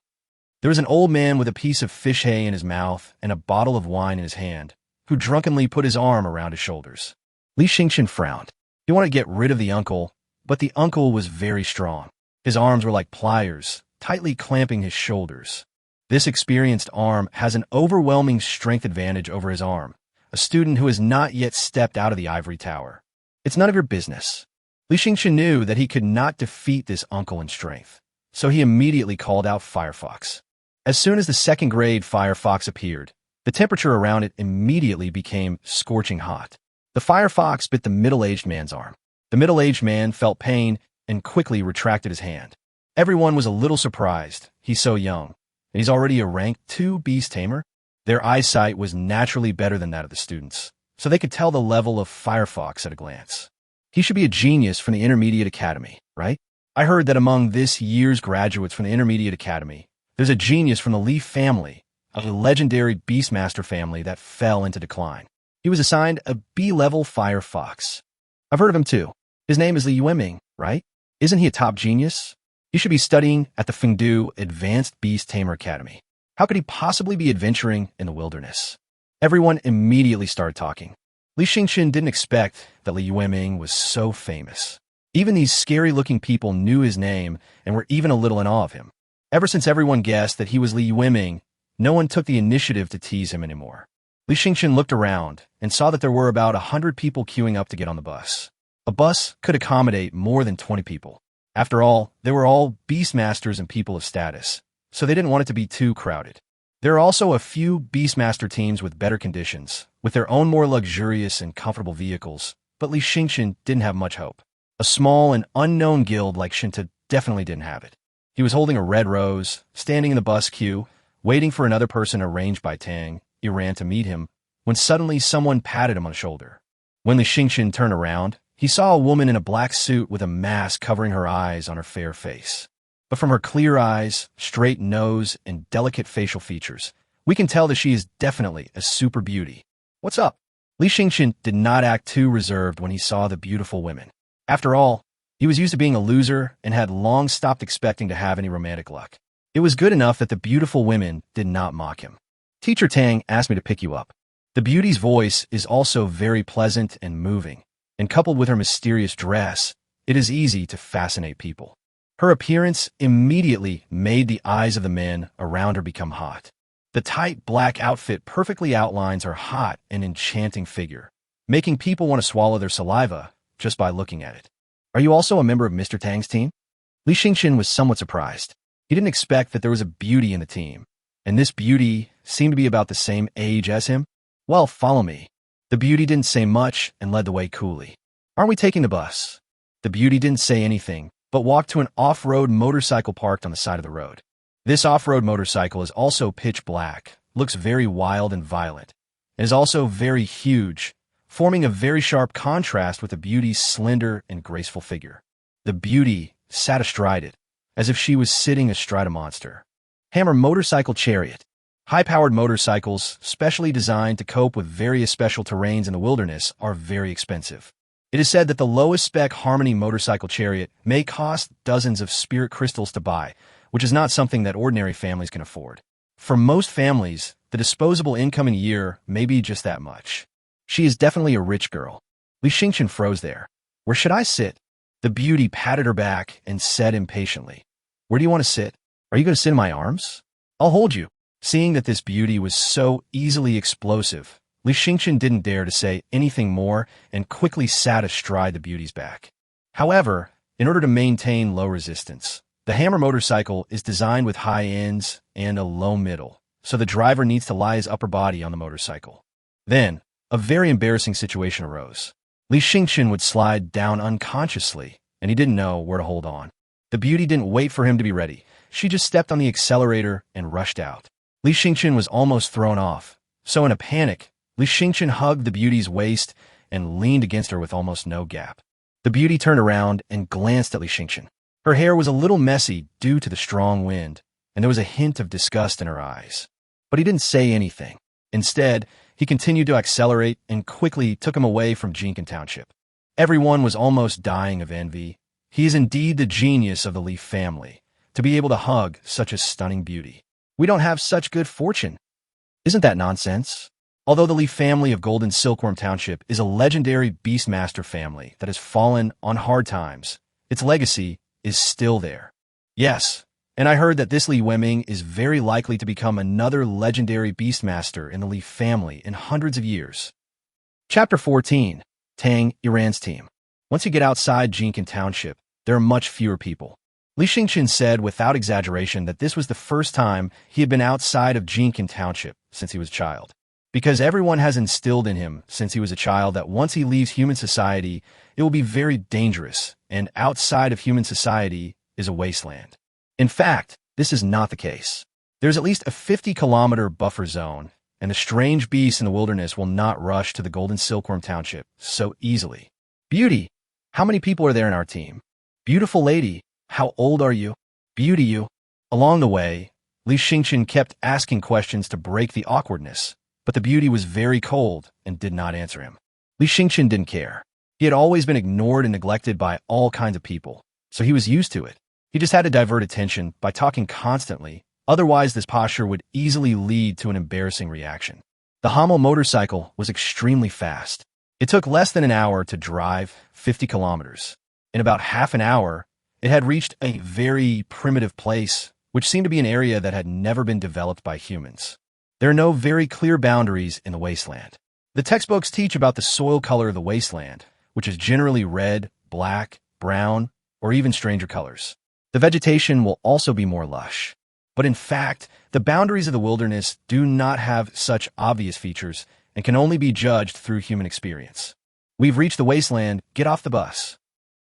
There was an old man with a piece of fish hay in his mouth and a bottle of wine in his hand, who drunkenly put his arm around his shoulders. Li Xingqin frowned. He wanted to get rid of the uncle, but the uncle was very strong. His arms were like pliers, tightly clamping his shoulders. This experienced arm has an overwhelming strength advantage over his arm, a student who has not yet stepped out of the ivory tower. It's none of your business. Li Xingqin knew that he could not defeat this uncle in strength, so he immediately called out Firefox. As soon as the second-grade Firefox appeared, the temperature around it immediately became scorching hot. The Firefox bit the middle-aged man's arm. The middle-aged man felt pain and quickly retracted his hand. Everyone was a little surprised. He's so young, and he's already a rank 2 beast tamer. Their eyesight was naturally better than that of the students, so they could tell the level of Firefox at a glance. He should be a genius from the Intermediate Academy, right? I heard that among this year's graduates from the Intermediate Academy, there's a genius from the Li family, a legendary Beastmaster family that fell into decline. He was assigned a B-level Firefox. I've heard of him too. His name is Li Yueming, right? Isn't he a top genius? He should be studying at the Fengdu Advanced Beast Tamer Academy. How could he possibly be adventuring in the wilderness? Everyone immediately started talking. Li Xingqin didn't expect that Li Yueming was so famous. Even these scary-looking people knew his name and were even a little in awe of him. Ever since everyone guessed that he was Li Yueming, no one took the initiative to tease him anymore. Li Xingqin looked around and saw that there were about 100 people queuing up to get on the bus. A bus could accommodate more than 20 people. After all, they were all Beastmasters and people of status, so they didn't want it to be too crowded. There are also a few Beastmaster teams with better conditions, with their own more luxurious and comfortable vehicles, but Li Yueming didn't have much hope. A small and unknown guild like Shinta definitely didn't have it. He was holding a red rose, standing in the bus queue, waiting for another person arranged by Tang, Iran to meet him, when suddenly someone patted him on the shoulder. When Li Yueming turned around, he saw a woman in a black suit with a mask covering her eyes on her fair face. But from her clear eyes, straight nose, and delicate facial features, we can tell that she is definitely a super beauty. What's up? Li Yueming did not act too reserved when he saw the beautiful women. After all, he was used to being a loser and had long stopped expecting to have any romantic luck. It was good enough that the beautiful women did not mock him. Teacher Tang asked me to pick you up. The beauty's voice is also very pleasant and moving, and coupled with her mysterious dress, it is easy to fascinate people. Her appearance immediately made the eyes of the men around her become hot. The tight black outfit perfectly outlines her hot and enchanting figure, making people want to swallow their saliva just by looking at it. Are you also a member of Mr. Tang's team? Li Yueming was somewhat surprised. He didn't expect that there was a beauty in the team, and this beauty seemed to be about the same age as him. Well, follow me. The beauty didn't say much and led the way coolly. Aren't we taking the bus? The beauty didn't say anything, but walked to an off-road motorcycle parked on the side of the road. This off-road motorcycle is also pitch black, looks very wild and violent, and is also very huge, forming a very sharp contrast with the beauty's slender and graceful figure. The beauty sat astride it, as if she was sitting astride a monster. Hammer Motorcycle Chariot. High-powered motorcycles, specially designed to cope with various special terrains in the wilderness, are very expensive. It is said that the lowest spec Harmony Motorcycle Chariot may cost dozens of spirit crystals to buy, which is not something that ordinary families can afford. For most families, the disposable income in a year may be just that much. She is definitely a rich girl. Li Yueming froze there. Where should I sit? The beauty patted her back and said impatiently, Where do you want to sit? Are you going to sit in my arms? I'll hold you. Seeing that this beauty was so easily explosive, Li Yueming didn't dare to say anything more and quickly sat astride the beauty's back. However, in order to maintain low resistance, the Hammer motorcycle is designed with high ends and a low middle, so the driver needs to lie his upper body on the motorcycle. Then, a very embarrassing situation arose. Li Yueming would slide down unconsciously, and he didn't know where to hold on. The beauty didn't wait for him to be ready. She just stepped on the accelerator and rushed out. Li Yueming was almost thrown off, so in a panic, Li Yueming hugged the beauty's waist and leaned against her with almost no gap. The beauty turned around and glanced at Li Yueming. Her hair was a little messy due to the strong wind, and there was a hint of disgust in her eyes. But he didn't say anything. Instead, he continued to accelerate and quickly took him away from Jincan Township. Everyone was almost dying of envy. He is indeed the genius of the Li family, to be able to hug such a stunning beauty. We don't have such good fortune. Isn't that nonsense? Although the Li family of Golden Silkworm Township is a legendary Beastmaster family that has fallen on hard times, its legacy is still there. Yes, and I heard that this Li Yueming is very likely to become another legendary Beastmaster in the Li family in hundreds of years. Chapter 14. Tang, Iran's team. Once you get outside Jincan Township, there are much fewer people. Li Yueming said without exaggeration that this was the first time he had been outside of Jincan Township since he was a child. Because everyone has instilled in him since he was a child that once he leaves human society, it will be very dangerous, and outside of human society is a wasteland. In fact, this is not the case. There's at least a 50-kilometer buffer zone, and the strange beasts in the wilderness will not rush to the Golden Silkworm Township so easily. Beauty, how many people are there in our team? Beautiful lady, how old are you? Beauty you. Along the way, Li Yueming kept asking questions to break the awkwardness, but the beauty was very cold and did not answer him. Li Yueming didn't care. He had always been ignored and neglected by all kinds of people, so he was used to it. He just had to divert attention by talking constantly, otherwise this posture would easily lead to an embarrassing reaction. The Hammer motorcycle was extremely fast. It took less than an hour to drive 50 kilometers. In about half an hour, it had reached a very primitive place, which seemed to be an area that had never been developed by humans. There are no very clear boundaries in the wasteland. The textbooks teach about the soil color of the wasteland, which is generally red, black, brown, or even stranger colors. The vegetation will also be more lush. But in fact, the boundaries of the wilderness do not have such obvious features and can only be judged through human experience. We've reached the wasteland, get off the bus.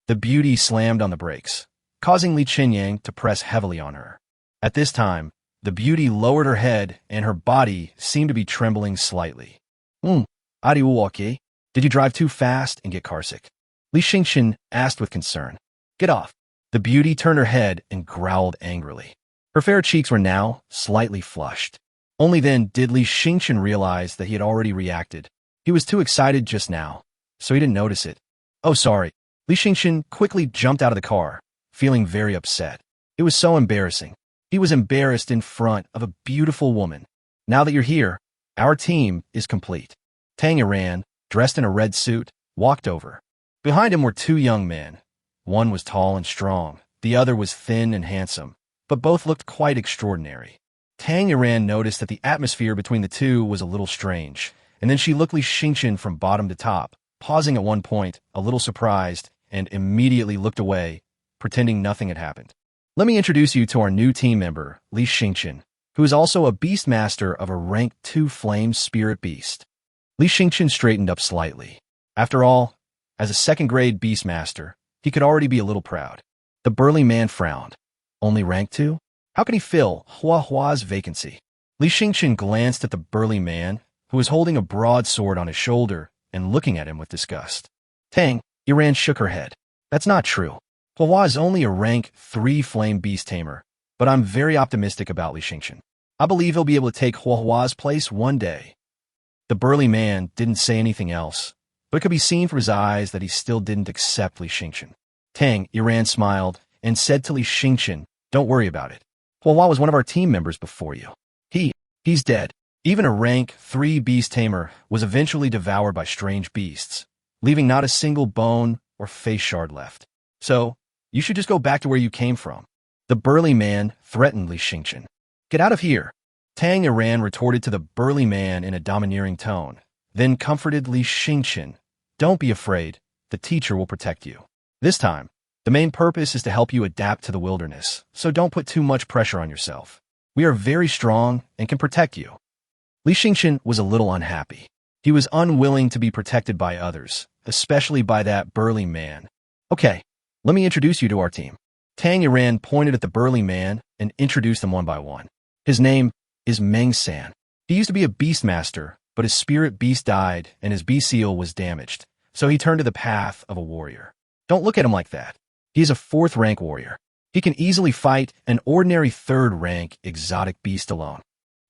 The beauty slammed on the brakes, causing Li Yueming to press heavily on her. At this time, the beauty lowered her head and her body seemed to be trembling slightly. Are you okay? Did you drive too fast and get carsick? Li Yueming asked with concern. Get off. The beauty turned her head and growled angrily. Her fair cheeks were now slightly flushed. Only then did Li Yueming realize that he had already reacted. He was too excited just now, so he didn't notice it. Oh, sorry. Li Yueming quickly jumped out of the car, feeling very upset. It was so embarrassing. He was embarrassed in front of a beautiful woman. Now that you're here, our team is complete. Tamer, dressed in a red suit, walked over. Behind him were two young men. One was tall and strong, the other was thin and handsome, but both looked quite extraordinary. Tamer noticed that the atmosphere between the two was a little strange, and then she looked Li Yueming from bottom to top, pausing at one point, a little surprised, and immediately looked away, pretending nothing had happened. Let me introduce you to our new team member, Li Yueming, who is also a Beastmaster of a rank 2 Flame Spirit Beast. Li Yueming straightened up slightly. After all, as a second-grade Beastmaster, he could already be a little proud. The burly man frowned. Only rank 2? How can he fill Hua's vacancy? Li Yueming glanced at the burly man, who was holding a broadsword on his shoulder and looking at him with disgust. Tamer shook her head. That's not true. Hua is only a rank 3 Flame Beast Tamer, but I'm very optimistic about Li Yueming. I believe he'll be able to take Hua's place one day. The burly man didn't say anything else, but it could be seen from his eyes that he still didn't accept Li Yueming. Tamer smiled and said to Li Yueming, don't worry about it. Hua was one of our team members before you. He's dead. Even a rank 3 Beast Tamer was eventually devoured by strange beasts, leaving not a single bone or face shard left. So, you should just go back to where you came from. The burly man threatened Li Yueming. Get out of here. Tamer retorted to the burly man in a domineering tone, then comforted Li Yueming. Don't be afraid. The teacher will protect you. This time, the main purpose is to help you adapt to the wilderness, so don't put too much pressure on yourself. We are very strong and can protect you. Li Yueming was a little unhappy. He was unwilling to be protected by others, especially by that burly man. Okay, let me introduce you to our team. Tamer pointed at the burly man and introduced them one by one. His name is Meng-san. He used to be a Beastmaster, but his spirit beast died and his beast seal was damaged, so he turned to the path of a warrior. Don't look at him like that. He is a 4th rank warrior. He can easily fight an ordinary 3rd rank exotic beast alone.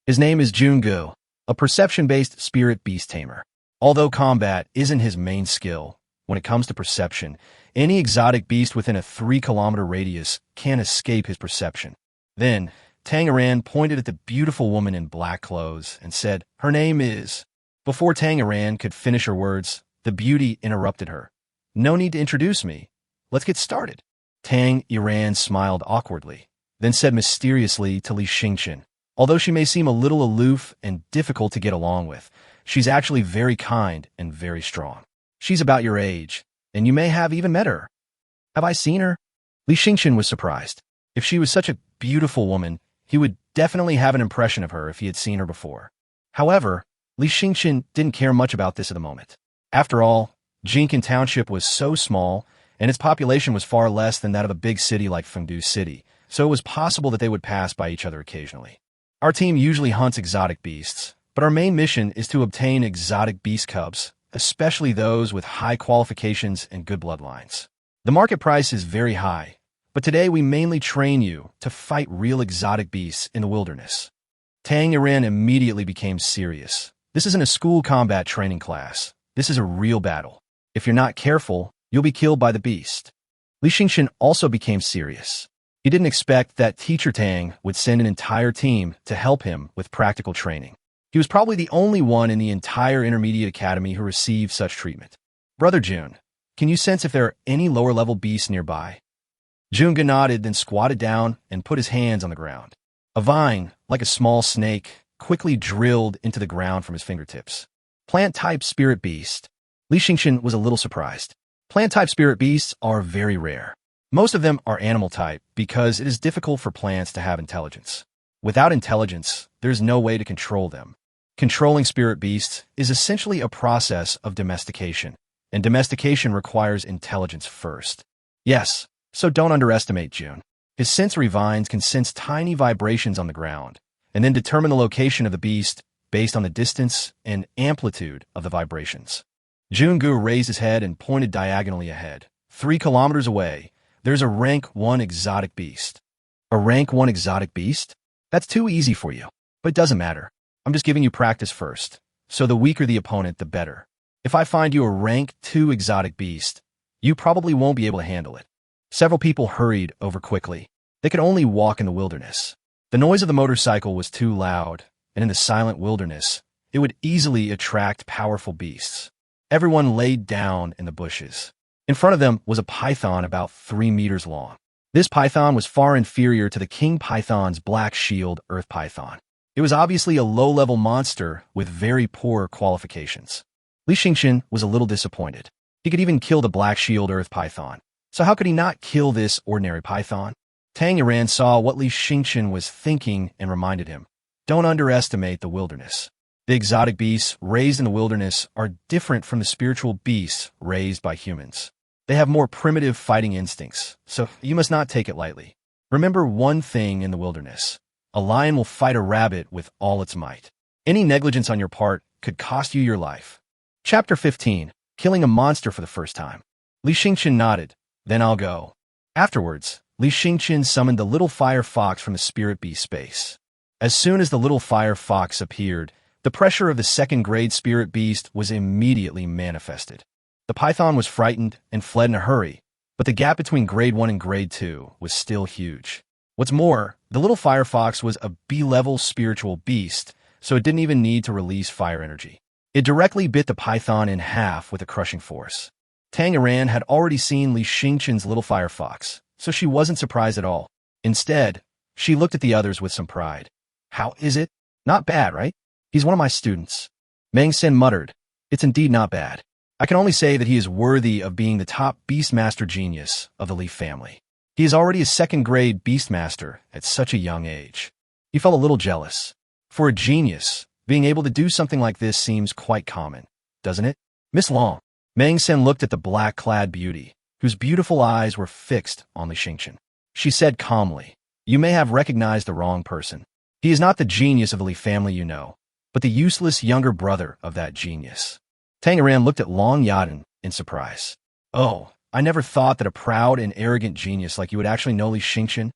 His name is Jungu, a perception-based spirit beast tamer. Although combat isn't his main skill, when it comes to perception, any exotic beast within a 3-kilometer radius can't escape his perception. Then, Tamer pointed at the beautiful woman in black clothes and said, her name is... Before Tamer could finish her words, the beauty interrupted her. No need to introduce me. Let's get started. Tamer smiled awkwardly, then said mysteriously to Li Yueming, although she may seem a little aloof and difficult to get along with, she's actually very kind and very strong. She's about your age, and you may have even met her. Have I seen her? Li Yueming was surprised. If she was such a beautiful woman, he would definitely have an impression of her if he had seen her before. However, Li Yueming didn't care much about this at the moment. After all, Jincan Township was so small, and its population was far less than that of a big city like Fengdu City, so it was possible that they would pass by each other occasionally. Our team usually hunts exotic beasts, but our main mission is to obtain exotic beast cubs, especially those with high qualifications and good bloodlines. The market price is very high, but today we mainly train you to fight real exotic beasts in the wilderness. Tamer immediately became serious. This isn't a school combat training class. This is a real battle. If you're not careful, you'll be killed by the beast. Li Yueming also became serious. He didn't expect that Teacher Tang would send an entire team to help him with practical training. He was probably the only one in the entire Intermediate Academy who received such treatment. Brother Jun, can you sense if there are any lower-level beasts nearby? Junga nodded, then squatted down and put his hands on the ground. A vine, like a small snake, quickly drilled into the ground from his fingertips. Plant-type spirit beast. Li Yueming was a little surprised. Plant-type spirit beasts are very rare. Most of them are animal type because it is difficult for plants to have intelligence. Without intelligence, there's no way to control them. Controlling spirit beasts is essentially a process of domestication, and domestication requires intelligence first. Yes, so don't underestimate June. His sensory vines can sense tiny vibrations on the ground, and then determine the location of the beast based on the distance and amplitude of the vibrations. Jungu raised his head and pointed diagonally ahead. 3 kilometers away, there's a rank 1 exotic beast. A rank 1 exotic beast? That's too easy for you. But it doesn't matter. I'm just giving you practice first. So the weaker the opponent, the better. If I find you a rank 2 exotic beast, you probably won't be able to handle it. Several people hurried over quickly. They could only walk in the wilderness. The noise of the motorcycle was too loud, and in the silent wilderness, it would easily attract powerful beasts. Everyone laid down in the bushes. In front of them was a python about 3 meters long. This python was far inferior to the king python's black shield earth python. It was obviously a low-level monster with very poor qualifications. Li Yueming was a little disappointed. He could even kill the black shield earth python. So how could he not kill this ordinary python? Tamer saw what Li Yueming was thinking and reminded him, don't underestimate the wilderness. The exotic beasts raised in the wilderness are different from the spiritual beasts raised by humans. They have more primitive fighting instincts, so you must not take it lightly. Remember one thing in the wilderness. A lion will fight a rabbit with all its might. Any negligence on your part could cost you your life. Chapter 15. Killing a monster for the first time. Li Yueming nodded. Then I'll go. Afterwards, Li Yueming summoned the little fire fox from the spirit beast space. As soon as the little fire fox appeared, the pressure of the second-grade spirit beast was immediately manifested. The python was frightened and fled in a hurry, but the gap between grade 1 and grade 2 was still huge. What's more, the little fire fox was a B-level spiritual beast, so it didn't even need to release fire energy. It directly bit the python in half with a crushing force. Tanger had already seen Li Yueming's little fire fox, so she wasn't surprised at all. Instead, she looked at the others with some pride. How is it? Not bad, right? He's one of my students. Meng Sen muttered. It's indeed not bad. I can only say that he is worthy of being the top Beastmaster genius of the Li family. He is already a second-grade Beastmaster at such a young age. He felt a little jealous. For a genius, being able to do something like this seems quite common, doesn't it? Miss Long. Meng Sen looked at the black-clad beauty, whose beautiful eyes were fixed on Li Yueming. She said calmly, you may have recognized the wrong person. He is not the genius of the Li family you know, but the useless younger brother of that genius. Tanger looked at Long Yaden in surprise. Oh, I never thought that a proud and arrogant genius like you would actually know Li Yueming.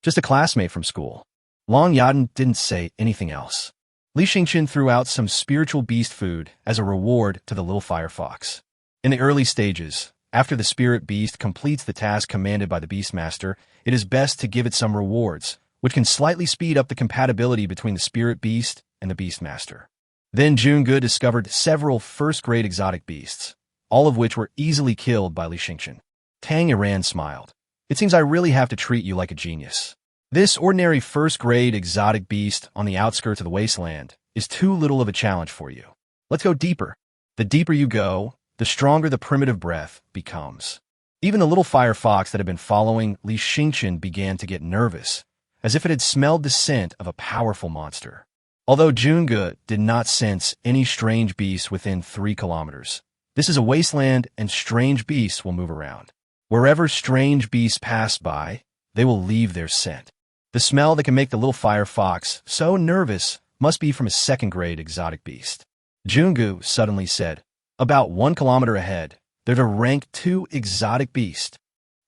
Just a classmate from school. Long Yaden didn't say anything else. Li Yueming threw out some spiritual beast food as a reward to the little fire fox. In the early stages, after the spirit beast completes the task commanded by the Beastmaster, it is best to give it some rewards, which can slightly speed up the compatibility between the spirit beast and the Beastmaster. Then Jungu discovered several first-grade exotic beasts, all of which were easily killed by Li Yueming. Tang Yiran smiled. It seems I really have to treat you like a genius. This ordinary first-grade exotic beast on the outskirts of the wasteland is too little of a challenge for you. Let's go deeper. The deeper you go, the stronger the primitive breath becomes. Even the little fire fox that had been following Li Yueming began to get nervous, as if it had smelled the scent of a powerful monster. Although Jungu did not sense any strange beasts within 3 kilometers, this is a wasteland and strange beasts will move around. Wherever strange beasts pass by, they will leave their scent. The smell that can make the little fire fox so nervous must be from a second-grade exotic beast. Jungu suddenly said, about 1 kilometer ahead, there's a rank 2 exotic beast.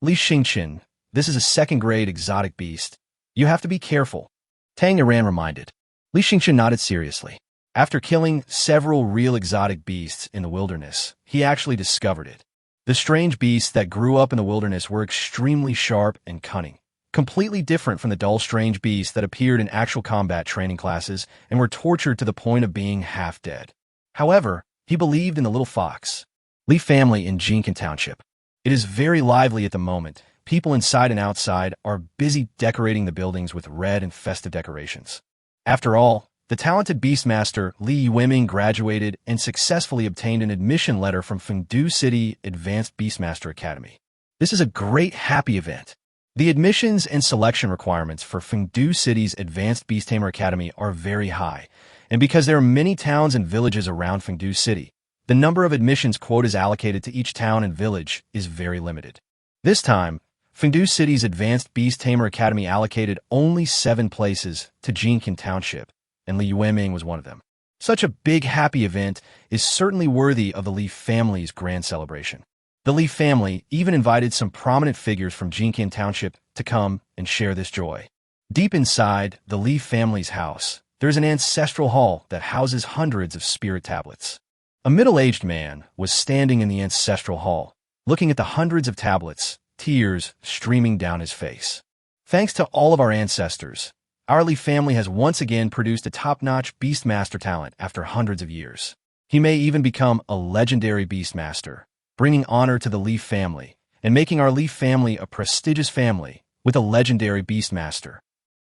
Li Yueming, this is a second-grade exotic beast. You have to be careful. Tang Yiran reminded. Li Yueming nodded seriously. After killing several real exotic beasts in the wilderness, he actually discovered it. The strange beasts that grew up in the wilderness were extremely sharp and cunning, completely different from the dull strange beasts that appeared in actual combat training classes and were tortured to the point of being half dead. However, he believed in the little fox. Li family in Jincan Township. It is very lively at the moment. People inside and outside are busy decorating the buildings with red and festive decorations. After all, the talented Beastmaster Li Yueming graduated and successfully obtained an admission letter from Fengdu City Advanced Beastmaster Academy. This is a great happy event. The admissions and selection requirements for Fengdu City's Advanced Beast Tamer Academy are very high, and because there are many towns and villages around Fengdu City, the number of admissions quotas allocated to each town and village is very limited. This time, Fengdu City's Advanced Beast Tamer Academy allocated only 7 places to Jincan Township, and Li Yueming was one of them. Such a big happy event is certainly worthy of the Li family's grand celebration. The Li family even invited some prominent figures from Jincan Township to come and share this joy. Deep inside the Li family's house, there's an ancestral hall that houses hundreds of spirit tablets. A middle-aged man was standing in the ancestral hall, looking at the hundreds of tablets, tears streaming down his face. Thanks to all of our ancestors, our Li family has once again produced a top-notch Beastmaster talent after hundreds of years. He may even become a legendary Beastmaster, bringing honor to the Li family and making our Li family a prestigious family with a legendary Beastmaster.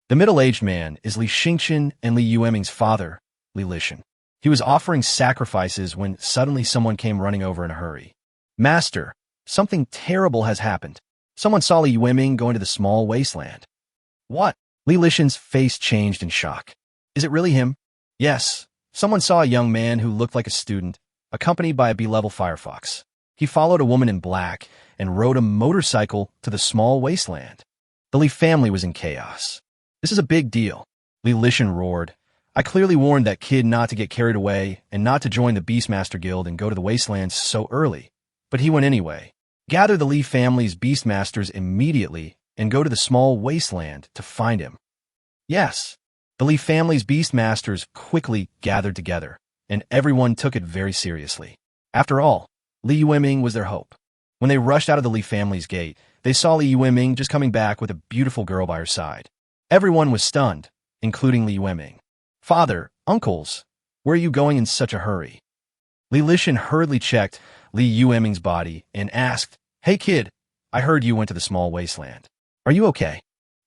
The middle-aged man is Li Xingqian and Li Yueming's father, Li Lishan. He was offering sacrifices when suddenly someone came running over in a hurry. Master, something terrible has happened. Someone saw Li Yueming go into the small wasteland. What? Li Lishan's face changed in shock. Is it really him? Yes. Someone saw a young man who looked like a student, accompanied by a B-level firefox. He followed a woman in black and rode a motorcycle to the small wasteland. The Li family was in chaos. This is a big deal. Li Lishan roared. I clearly warned that kid not to get carried away and not to join the Beastmaster Guild and go to the wastelands so early. But he went anyway. Gather the Li family's Beastmasters immediately and go to the small wasteland to find him. Yes. The Li family's Beastmasters quickly gathered together, and everyone took it very seriously. After all, Li Yueming was their hope. When they rushed out of the Li family's gate, they saw Li Yueming just coming back with a beautiful girl by her side. Everyone was stunned, including Li Yueming. Father, uncles, where are you going in such a hurry? Li Lishan hurriedly checked Li Yueming's body and asked, Hey kid, I heard you went to the small wasteland. Are you okay?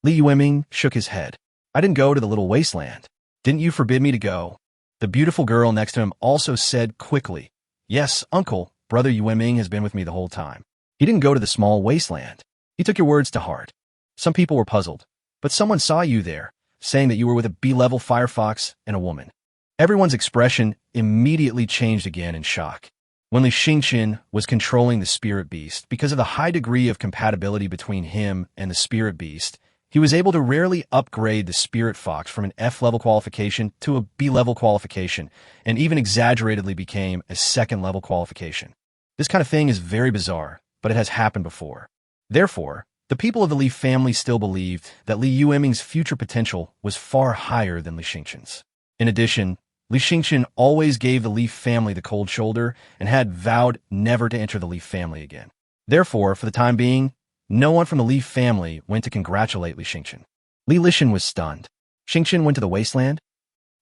Li Yueming shook his head. I didn't go to the little wasteland. Didn't you forbid me to go? The beautiful girl next to him also said quickly, Yes, uncle, Brother Yueming has been with me the whole time. He didn't go to the small wasteland. He took your words to heart. Some people were puzzled, but someone saw you there, saying that you were with a B-level firefox and a woman. Everyone's expression immediately changed again in shock. When Li Xingqian was controlling the spirit beast, because of the high degree of compatibility between him and the spirit beast, he was able to rarely upgrade the spirit fox from an F-level qualification to a B-level qualification, and even exaggeratedly became a second-level qualification. This kind of thing is very bizarre, but it has happened before. Therefore, the people of the Li family still believed that Li Yueming's future potential was far higher than Li Xingqian's. In addition, Li Xingqian always gave the Li family the cold shoulder and had vowed never to enter the Li family again. Therefore, for the time being, no one from the Li family went to congratulate Li Xingqian. Li Lishan was stunned. Xingqian went to the wasteland?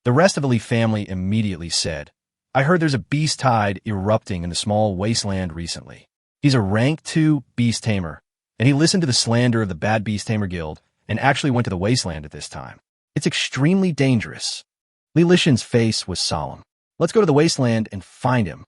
The rest of the Li family immediately said, I heard there's a beast tide erupting in the small wasteland recently. He's a rank 2 beast tamer, and he listened to the slander of the bad Beast Tamer Guild and actually went to the wasteland at this time. It's extremely dangerous. Li Lishan's face was solemn. Let's go to the wasteland and find him.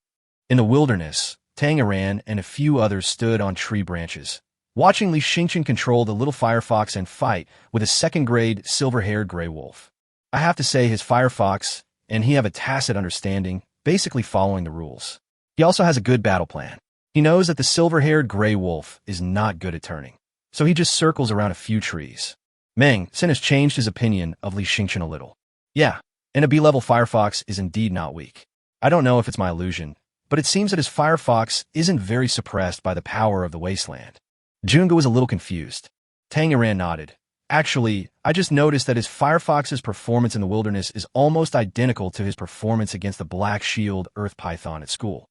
In the wilderness, Tanger and a few others stood on tree branches, watching Li Xingqian control the little firefox and fight with a second-grade silver-haired gray wolf. I have to say his firefox and he have a tacit understanding, basically following the rules. He also has a good battle plan. He knows that the silver-haired gray wolf is not good at turning, so he just circles around a few trees. Meng Sen has changed his opinion of Li Xingqian a little. Yeah, and a B-level firefox is indeed not weak. I don't know if it's my illusion, but it seems that his firefox isn't very suppressed by the power of the wasteland. Junga was a little confused. Tanger nodded. Actually, I just noticed that his firefox's performance in the wilderness is almost identical to his performance against the Black Shield Earth Python at school.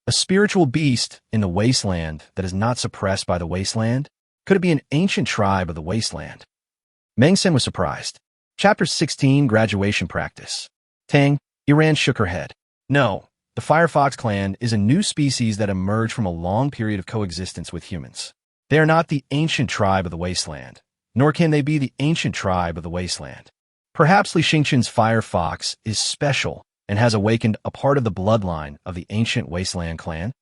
A spiritual beast in the wasteland that is not suppressed by the wasteland? Could it be an ancient tribe of the wasteland? Meng Sen was surprised. Chapter 16, Graduation Practice. Tang, Iran shook her head. No, the Firefox clan is a new species that emerged from a long period of coexistence with humans. They are not the ancient tribe of the wasteland, nor can they be the ancient tribe of the wasteland. Perhaps Li Xingqian's Firefox is special and has awakened a part of the bloodline of the ancient wasteland clan?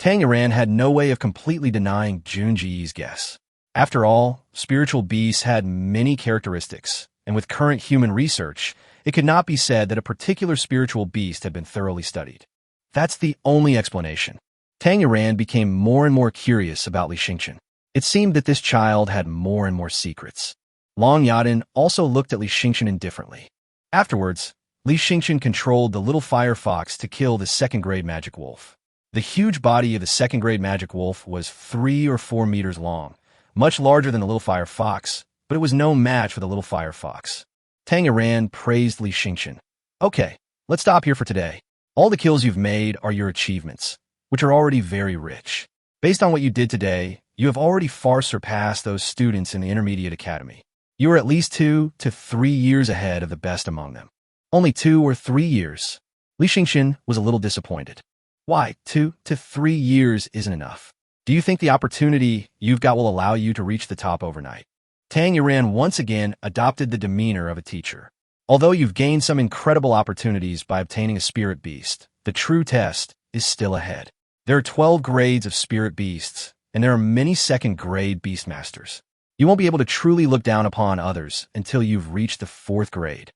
Tanger had no way of completely denying Junji's guess. After all, spiritual beasts had many characteristics, and with current human research, it could not be said that a particular spiritual beast had been thoroughly studied. That's the only explanation. Tanger became more and more curious about Li Xingchen. It seemed that this child had more and more secrets. Long Yaden also looked at Li Xingchen indifferently. Afterwards, Li Xingchen controlled the little fire fox to kill the second-grade magic wolf. The huge body of the second-grade magic wolf was 3 or 4 meters long, much larger than the little fire fox, but it was no match for the little fire fox. Tanger praised Li Xingchen. Okay, let's stop here for today. All the kills you've made are your achievements, which are already very rich. Based on what you did today, you have already far surpassed those students in the Intermediate Academy. You are at least 2 to 3 years ahead of the best among them. Only 2 or 3 years. Li Xingchen was a little disappointed. Why, 2 to 3 years isn't enough? Do you think the opportunity you've got will allow you to reach the top overnight? Tanger once again adopted the demeanor of a teacher. Although you've gained some incredible opportunities by obtaining a spirit beast, the true test is still ahead. There are 12 grades of spirit beasts, and there are many second-grade Beastmasters. You won't be able to truly look down upon others until you've reached the 4th grade.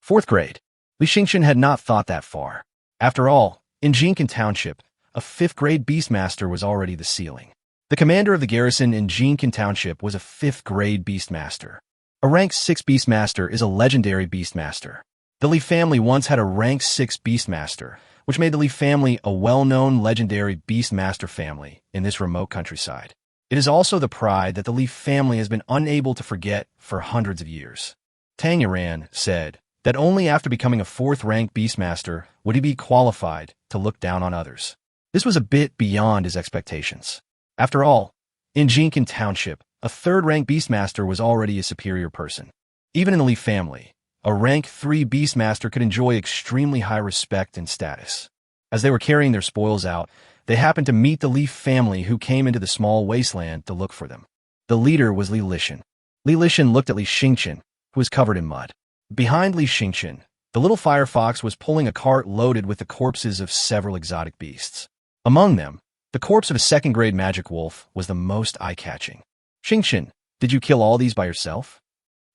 4th grade. Li Xingchen had not thought that far. After all, in Jincan Township, a 5th-grade Beastmaster was already the ceiling. The commander of the garrison in Jincan Township was a 5th-grade Beastmaster. A rank 6 Beastmaster is a legendary Beastmaster. The Li family once had a rank 6 Beastmaster, which made the Li family a well-known legendary Beastmaster family in this remote countryside. It is also the pride that the Li family has been unable to forget for hundreds of years. Tanger said that only after becoming a 4th-rank Beastmaster would he be qualified to look down on others. This was a bit beyond his expectations. After all, in Jincan Township, a 3rd-rank Beastmaster was already a superior person. Even in the Li family, a rank 3 Beastmaster could enjoy extremely high respect and status. As they were carrying their spoils out, they happened to meet the Li family who came into the small wasteland to look for them. The leader was Li Yueming. Li Yueming looked at Li Xingchen, who was covered in mud. Behind Li Xingchen, the little fire fox was pulling a cart loaded with the corpses of several exotic beasts. Among them, the corpse of a 2nd-grade magic wolf was the most eye-catching. Xingchen, did you kill all these by yourself?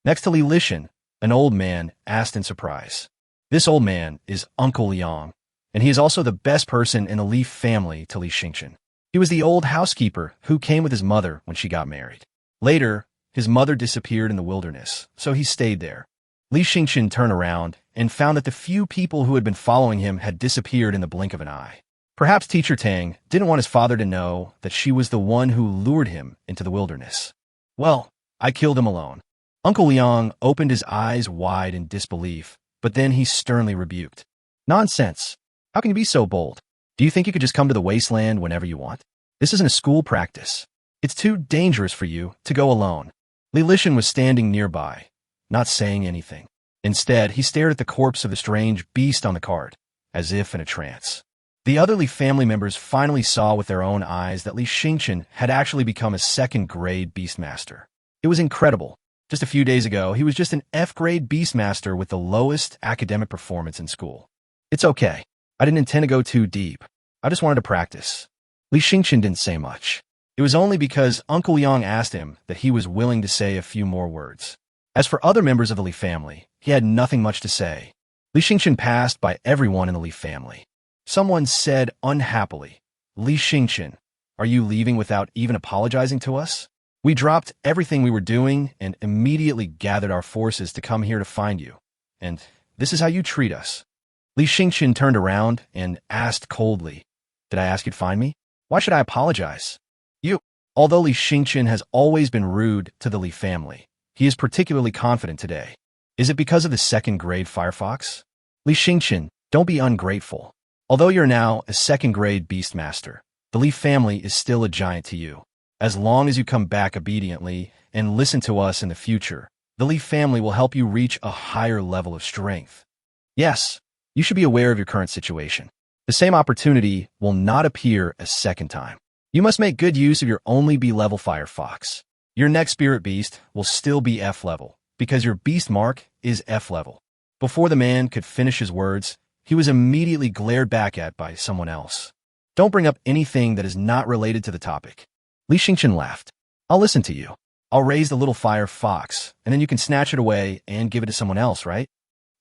Next to Li Yueming, an old man asked in surprise. This old man is Uncle Liang, and he is also the best person in the Li family to Li Xingchen. He was the old housekeeper who came with his mother when she got married. Later, his mother disappeared in the wilderness, so he stayed there. Li Xingchen turned around and found that the few people who had been following him had disappeared in the blink of an eye. Perhaps Teacher Tang didn't want his father to know that she was the one who lured him into the wilderness. Well, I killed him alone. Uncle Liang opened his eyes wide in disbelief, but then he sternly rebuked. Nonsense. How can you be so bold? Do you think you could just come to the wasteland whenever you want? This isn't a school practice. It's too dangerous for you to go alone. Li Yueming was standing nearby, not saying anything. Instead, he stared at the corpse of the strange beast on the cart, as if in a trance. The other Li family members finally saw with their own eyes that Li Xingchen had actually become a 2nd-grade Beastmaster. It was incredible. Just a few days ago, he was just an F-grade Beastmaster with the lowest academic performance in school. It's okay. I didn't intend to go too deep. I just wanted to practice. Li Xingchen didn't say much. It was only because Uncle Yang asked him that he was willing to say a few more words. As for other members of the Li family, he had nothing much to say. Li Xingchen passed by everyone in the Li family. Someone said unhappily, Li Xingchen, are you leaving without even apologizing to us? We dropped everything we were doing and immediately gathered our forces to come here to find you. And this is how you treat us. Li Xingchen turned around and asked coldly, did I ask you to find me? Why should I apologize? You. Although Li Xingchen has always been rude to the Li family, he is particularly confident today. Is it because of the 2nd-grade Firefox? Li Xingchen, don't be ungrateful. Although you're now a 2nd-grade Beastmaster, the Li family is still a giant to you. As long as you come back obediently and listen to us in the future, the Li family will help you reach a higher level of strength. Yes, you should be aware of your current situation. The same opportunity will not appear a second time. You must make good use of your only B-level Firefox. Your next Spirit Beast will still be F-level, because your Beast Mark is F-level. Before the man could finish his words, he was immediately glared back at by someone else. Don't bring up anything that is not related to the topic. Li Xingchen laughed. I'll listen to you. I'll raise the little fire fox, and then you can snatch it away and give it to someone else, right?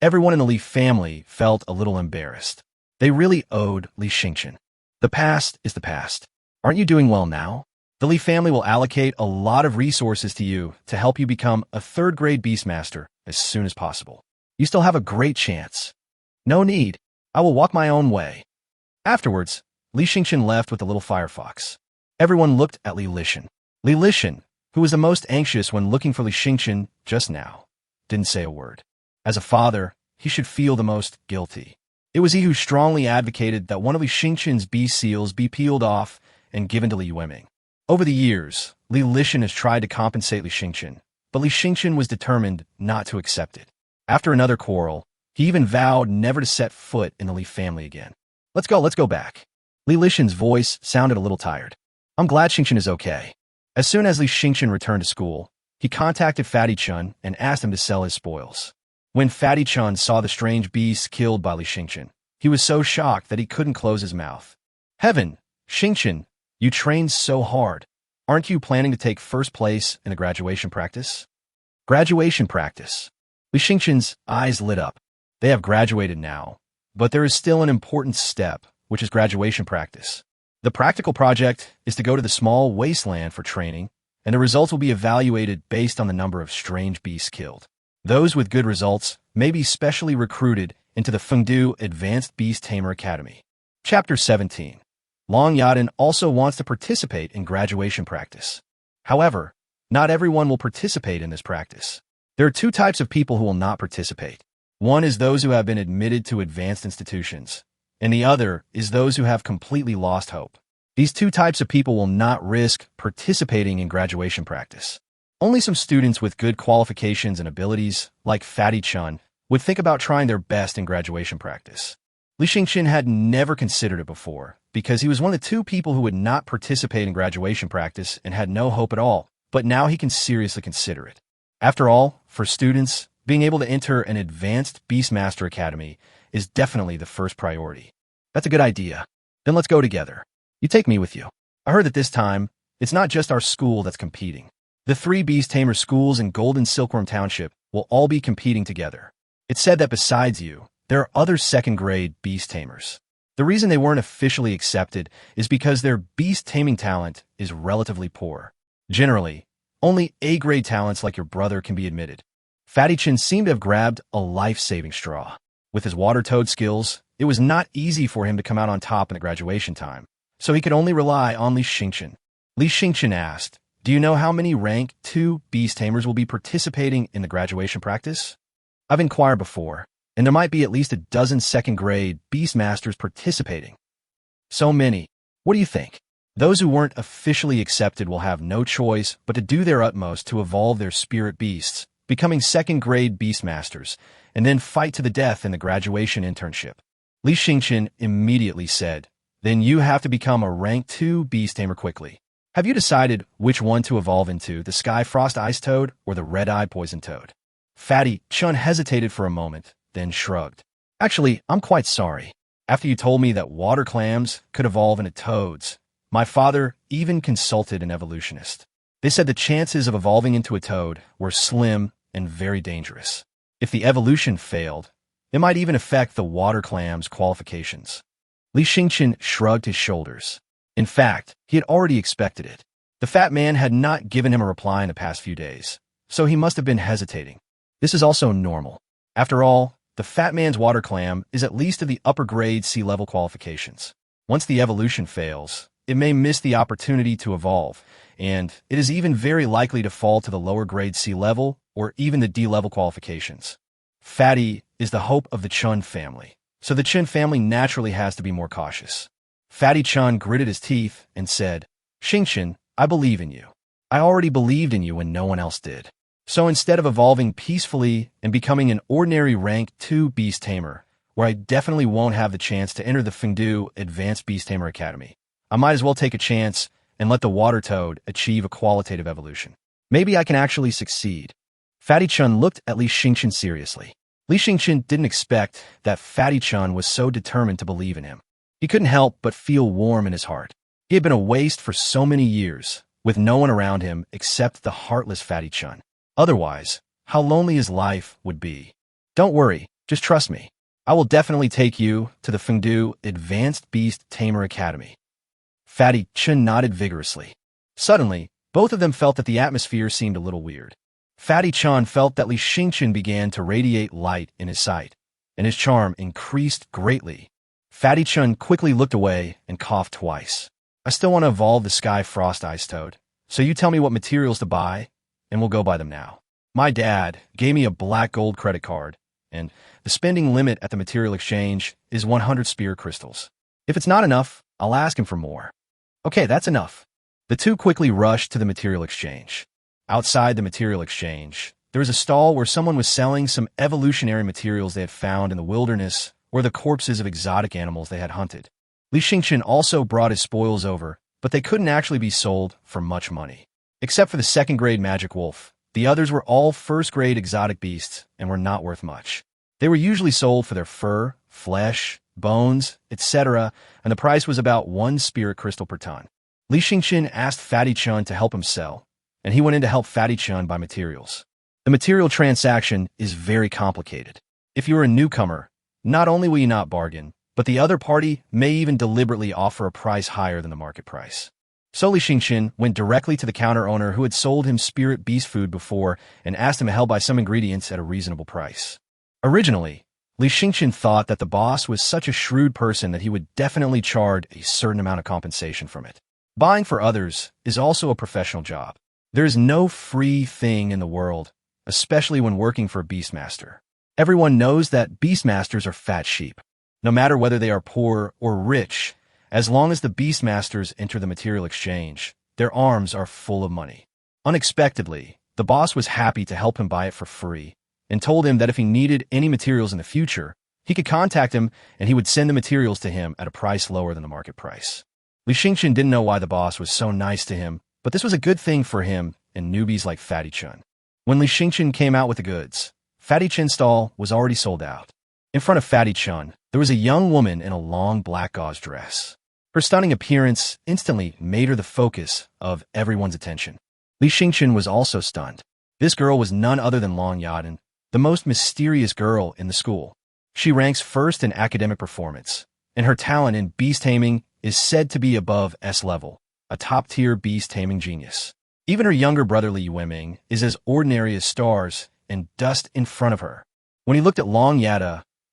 Everyone in the Li family felt a little embarrassed. They really owed Li Xingchen. The past is the past. Aren't you doing well now? The Li family will allocate a lot of resources to you to help you become a third-grade Beastmaster as soon as possible. You still have a great chance. No need. I will walk my own way. Afterwards, Li Xingchen left with the little firefox. Everyone looked at Li Lishan. Li Lishan, who was the most anxious when looking for Li Xingchen just now, didn't say a word. As a father, he should feel the most guilty. It was he who strongly advocated that one of Li Xingchen's beast seals be peeled off and given to Li Yueming. Over the years, Li Lishan has tried to compensate Li Xingchen, but Li Xingchen was determined not to accept it. After another quarrel, he even vowed never to set foot in the Li family again. Let's go back. Li Lishan's voice sounded a little tired. I'm glad Xingchen is okay. As soon as Li Xingchen returned to school, he contacted Fatty Chun and asked him to sell his spoils. When Fatty Chun saw the strange beasts killed by Li Xingchen, he was so shocked that he couldn't close his mouth. Heaven, Xingchen, you trained so hard. Aren't you planning to take first place in a graduation practice? Graduation practice. Li Xingchen's eyes lit up. They have graduated now, but there is still an important step, which is graduation practice. The practical project is to go to the small wasteland for training, and the results will be evaluated based on the number of strange beasts killed. Those with good results may be specially recruited into the Fengdu Advanced Beast Tamer Academy. Chapter 17. Long Yaden also wants to participate in graduation practice. However, not everyone will participate in this practice. There are two types of people who will not participate. One is those who have been admitted to advanced institutions, and the other is those who have completely lost hope. These two types of people will not risk participating in graduation practice. Only some students with good qualifications and abilities, like Fatty Chun, would think about trying their best in graduation practice. Li Xingchen had never considered it before, because he was one of the two people who would not participate in graduation practice and had no hope at all, but now he can seriously consider it. After all, for students, being able to enter an advanced Beastmaster Academy is definitely the first priority. That's a good idea. Then let's go together. You take me with you. I heard that this time, it's not just our school that's competing. The 3 Beast Tamer schools in Golden Silkworm Township will all be competing together. It's said that besides you, there are other second-grade Beast Tamers. The reason they weren't officially accepted is because their Beast Taming Talent is relatively poor. Generally, only A-grade talents like your brother can be admitted. Fatty Chin seemed to have grabbed a life-saving straw. With his water toad skills, it was not easy for him to come out on top in the graduation time, so he could only rely on Li Xingchen. Li Xingchen asked, do you know how many rank 2 Beast Tamers will be participating in the graduation practice? I've inquired before, and there might be at least a dozen second-grade Beastmasters participating. So many. What do you think? Those who weren't officially accepted will have no choice but to do their utmost to evolve their spirit beasts, becoming second-grade Beastmasters, and then fight to the death in the graduation internship. Li Xingchen immediately said, then you have to become a rank 2 Beast Tamer quickly. Have you decided which one to evolve into, the Sky Frost Ice Toad or the Red-Eye Poison Toad? Fatty Chun hesitated for a moment, then shrugged. Actually, I'm quite sorry. After you told me that water clams could evolve into toads, my father even consulted an evolutionist. They said the chances of evolving into a toad were slim and very dangerous. If the evolution failed, it might even affect the water clam's qualifications. Li Xingchen shrugged his shoulders. In fact, he had already expected it. The fat man had not given him a reply in the past few days, so he must have been hesitating. This is also normal. After all, the fat man's water clam is at least of the upper grade sea level qualifications. Once the evolution fails, it may miss the opportunity to evolve, and it is even very likely to fall to the lower grade sea level or even the D level qualifications. Fatty is the hope of the Chun family, so the Chun family naturally has to be more cautious. Fatty Chun gritted his teeth and said, Xingchen, I believe in you. I already believed in you when no one else did. So instead of evolving peacefully and becoming an ordinary rank 2 Beast Tamer, where I definitely won't have the chance to enter the Fengdu Advanced Beast Tamer Academy, I might as well take a chance and let the water toad achieve a qualitative evolution. Maybe I can actually succeed. Fatty Chun looked at Li Xingchen seriously. Li Xingchen didn't expect that Fatty Chun was so determined to believe in him. He couldn't help but feel warm in his heart. He had been a waste for so many years, with no one around him except the heartless Fatty Chun. Otherwise, how lonely his life would be. Don't worry, just trust me. I will definitely take you to the Fengdu Advanced Beast Tamer Academy. Fatty Chun nodded vigorously. Suddenly, both of them felt that the atmosphere seemed a little weird. Fatty Chun felt that Li Yueming began to radiate light in his sight, and his charm increased greatly. Fatty Chun quickly looked away and coughed twice. I still want to evolve the Sky Frost Ice Toad, so you tell me what materials to buy, and we'll go buy them now. My dad gave me a black gold credit card, and the spending limit at the material exchange is 100 spear crystals. If it's not enough, I'll ask him for more. Okay, that's enough. The two quickly rushed to the material exchange. Outside the material exchange, there was a stall where someone was selling some evolutionary materials they had found in the wilderness or the corpses of exotic animals they had hunted. Li Yueming also brought his spoils over, but they couldn't actually be sold for much money. Except for the second-grade magic wolf, the others were all first-grade exotic beasts and were not worth much. They were usually sold for their fur, flesh, bones, etc., and the price was about 1 spirit crystal per ton. Li Yueming asked Fatty Chun to help him sell, and he went in to help Fatty Chun buy materials. The material transaction is very complicated. If you are a newcomer, not only will you not bargain, but the other party may even deliberately offer a price higher than the market price. So Li Yueming went directly to the counter owner who had sold him spirit beast food before and asked him to help buy some ingredients at a reasonable price. Originally, Li Yueming thought that the boss was such a shrewd person that he would definitely charge a certain amount of compensation from it. Buying for others is also a professional job. There is no free thing in the world, especially when working for a Beastmaster. Everyone knows that Beastmasters are fat sheep. No matter whether they are poor or rich, as long as the Beastmasters enter the material exchange, their arms are full of money. Unexpectedly, the boss was happy to help him buy it for free and told him that if he needed any materials in the future, he could contact him and he would send the materials to him at a price lower than the market price. Li Yueming didn't know why the boss was so nice to him, but this was a good thing for him and newbies like Fatty Chun. When Li Yueming came out with the goods, Fatty Chun's stall was already sold out. In front of Fatty Chun, there was a young woman in a long black gauze dress. Her stunning appearance instantly made her the focus of everyone's attention. Li Yueming was also stunned. This girl was none other than Li Yueming, the most mysterious girl in the school. She ranks first in academic performance, and her talent in beast taming is said to be above S level, a top-tier beast taming genius. Even her younger brother Li Yueming is as ordinary as stars and dust in front of her. When he looked at Li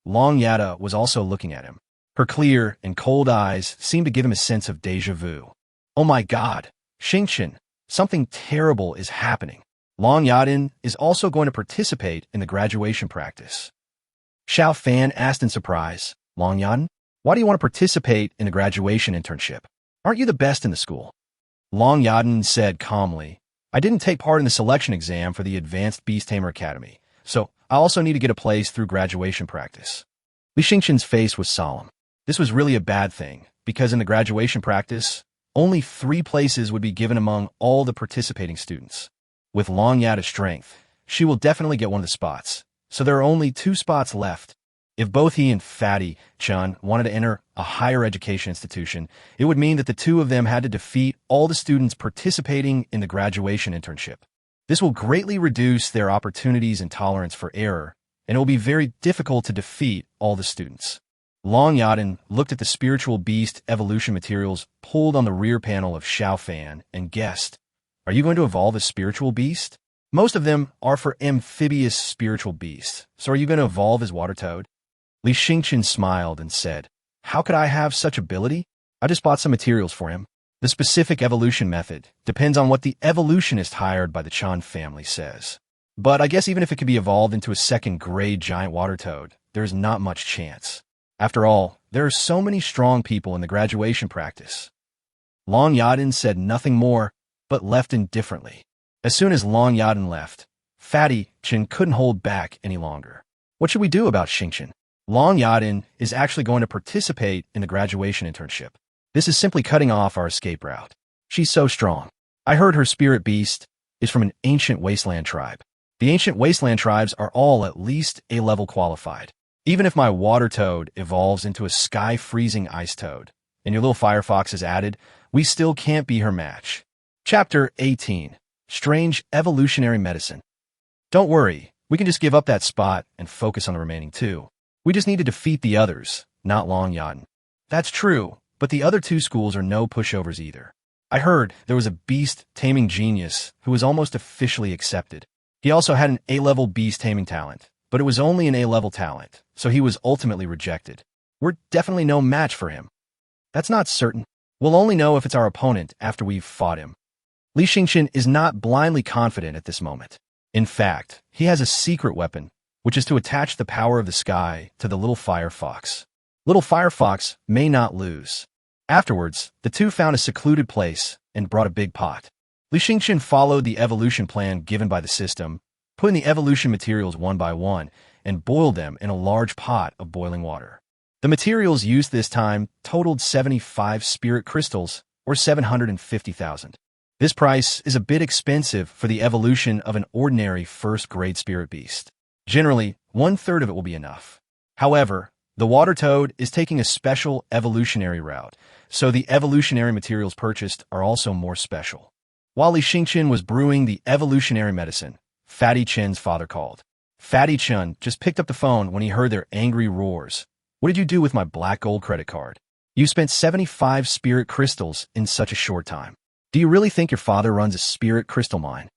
Yueming was also looking at him. Her clear and cold eyes seemed to give him a sense of déjà vu. Oh my God, Yueming, something terrible is happening. Li Yueming is also going to participate in the graduation practice. Xiao Fan asked in surprise, Li Yueming, why do you want to participate in the graduation internship? Aren't you the best in the school? Li Yueming said calmly, I didn't take part in the selection exam for the Advanced Beast Tamer Academy, so I also need to get a place through graduation practice. Li Yueming's face was solemn. This was really a bad thing, because in the graduation practice, only 3 places would be given among all the participating students. With Li Yueming's strength, she will definitely get one of the spots, so there are only 2 spots left. If both he and Fatty Chun wanted to enter a higher education institution, it would mean that the two of them had to defeat all the students participating in the graduation internship. This will greatly reduce their opportunities and tolerance for error, and it will be very difficult to defeat all the students. Li Yueming looked at the spiritual beast evolution materials pulled on the rear panel of Xiao Fan and guessed, are you going to evolve a spiritual beast? Most of them are for amphibious spiritual beasts, so are you going to evolve as water toad? Li Yueming smiled and said, how could I have such ability? I just bought some materials for him. The specific evolution method depends on what the evolutionist hired by the Chan family says. But I guess even if it could be evolved into a second-grade giant water toad, there is not much chance. After all, there are so many strong people in the graduation practice. Li Yueming said nothing more, but left indifferently. As soon as Li Yueming left, Fatty Chun couldn't hold back any longer. What should we do about Yueming? Li Yueming is actually going to participate in the graduation internship. This is simply cutting off our escape route. She's so strong. I heard her spirit beast is from an ancient wasteland tribe. The ancient wasteland tribes are all at least A-level qualified. Even if my water toad evolves into a sky-freezing ice toad, and your little firefox is added, we still can't be her match. Chapter 18. Strange Evolutionary Medicine. Don't worry, we can just give up that spot and focus on the remaining two. We just need to defeat the others, not Long Yaden. That's true, but the other two schools are no pushovers either. I heard there was a beast taming genius who was almost officially accepted. He also had an A-level beast taming talent, but it was only an A-level talent, so he was ultimately rejected. We're definitely no match for him. That's not certain. We'll only know if it's our opponent after we've fought him. Li Yueming is not blindly confident at this moment. In fact, he has a secret weapon, which is to attach the power of the sky to the little firefox. Little firefox may not lose. Afterwards, the two found a secluded place and brought a big pot. Li Yueming followed the evolution plan given by the system, put in the evolution materials one by one, and boiled them in a large pot of boiling water. The materials used this time totaled 75 spirit crystals, or 750,000. This price is a bit expensive for the evolution of an ordinary first-grade spirit beast. Generally, 1/3 of it will be enough. However, the water toad is taking a special evolutionary route, so the evolutionary materials purchased are also more special. While Li Yueming was brewing the evolutionary medicine, Fatty Chen's father called. Fatty Chen just picked up the phone when he heard their angry roars. What did you do with my black gold credit card? You spent 75 spirit crystals in such a short time. Do you really think your father runs a spirit crystal mine?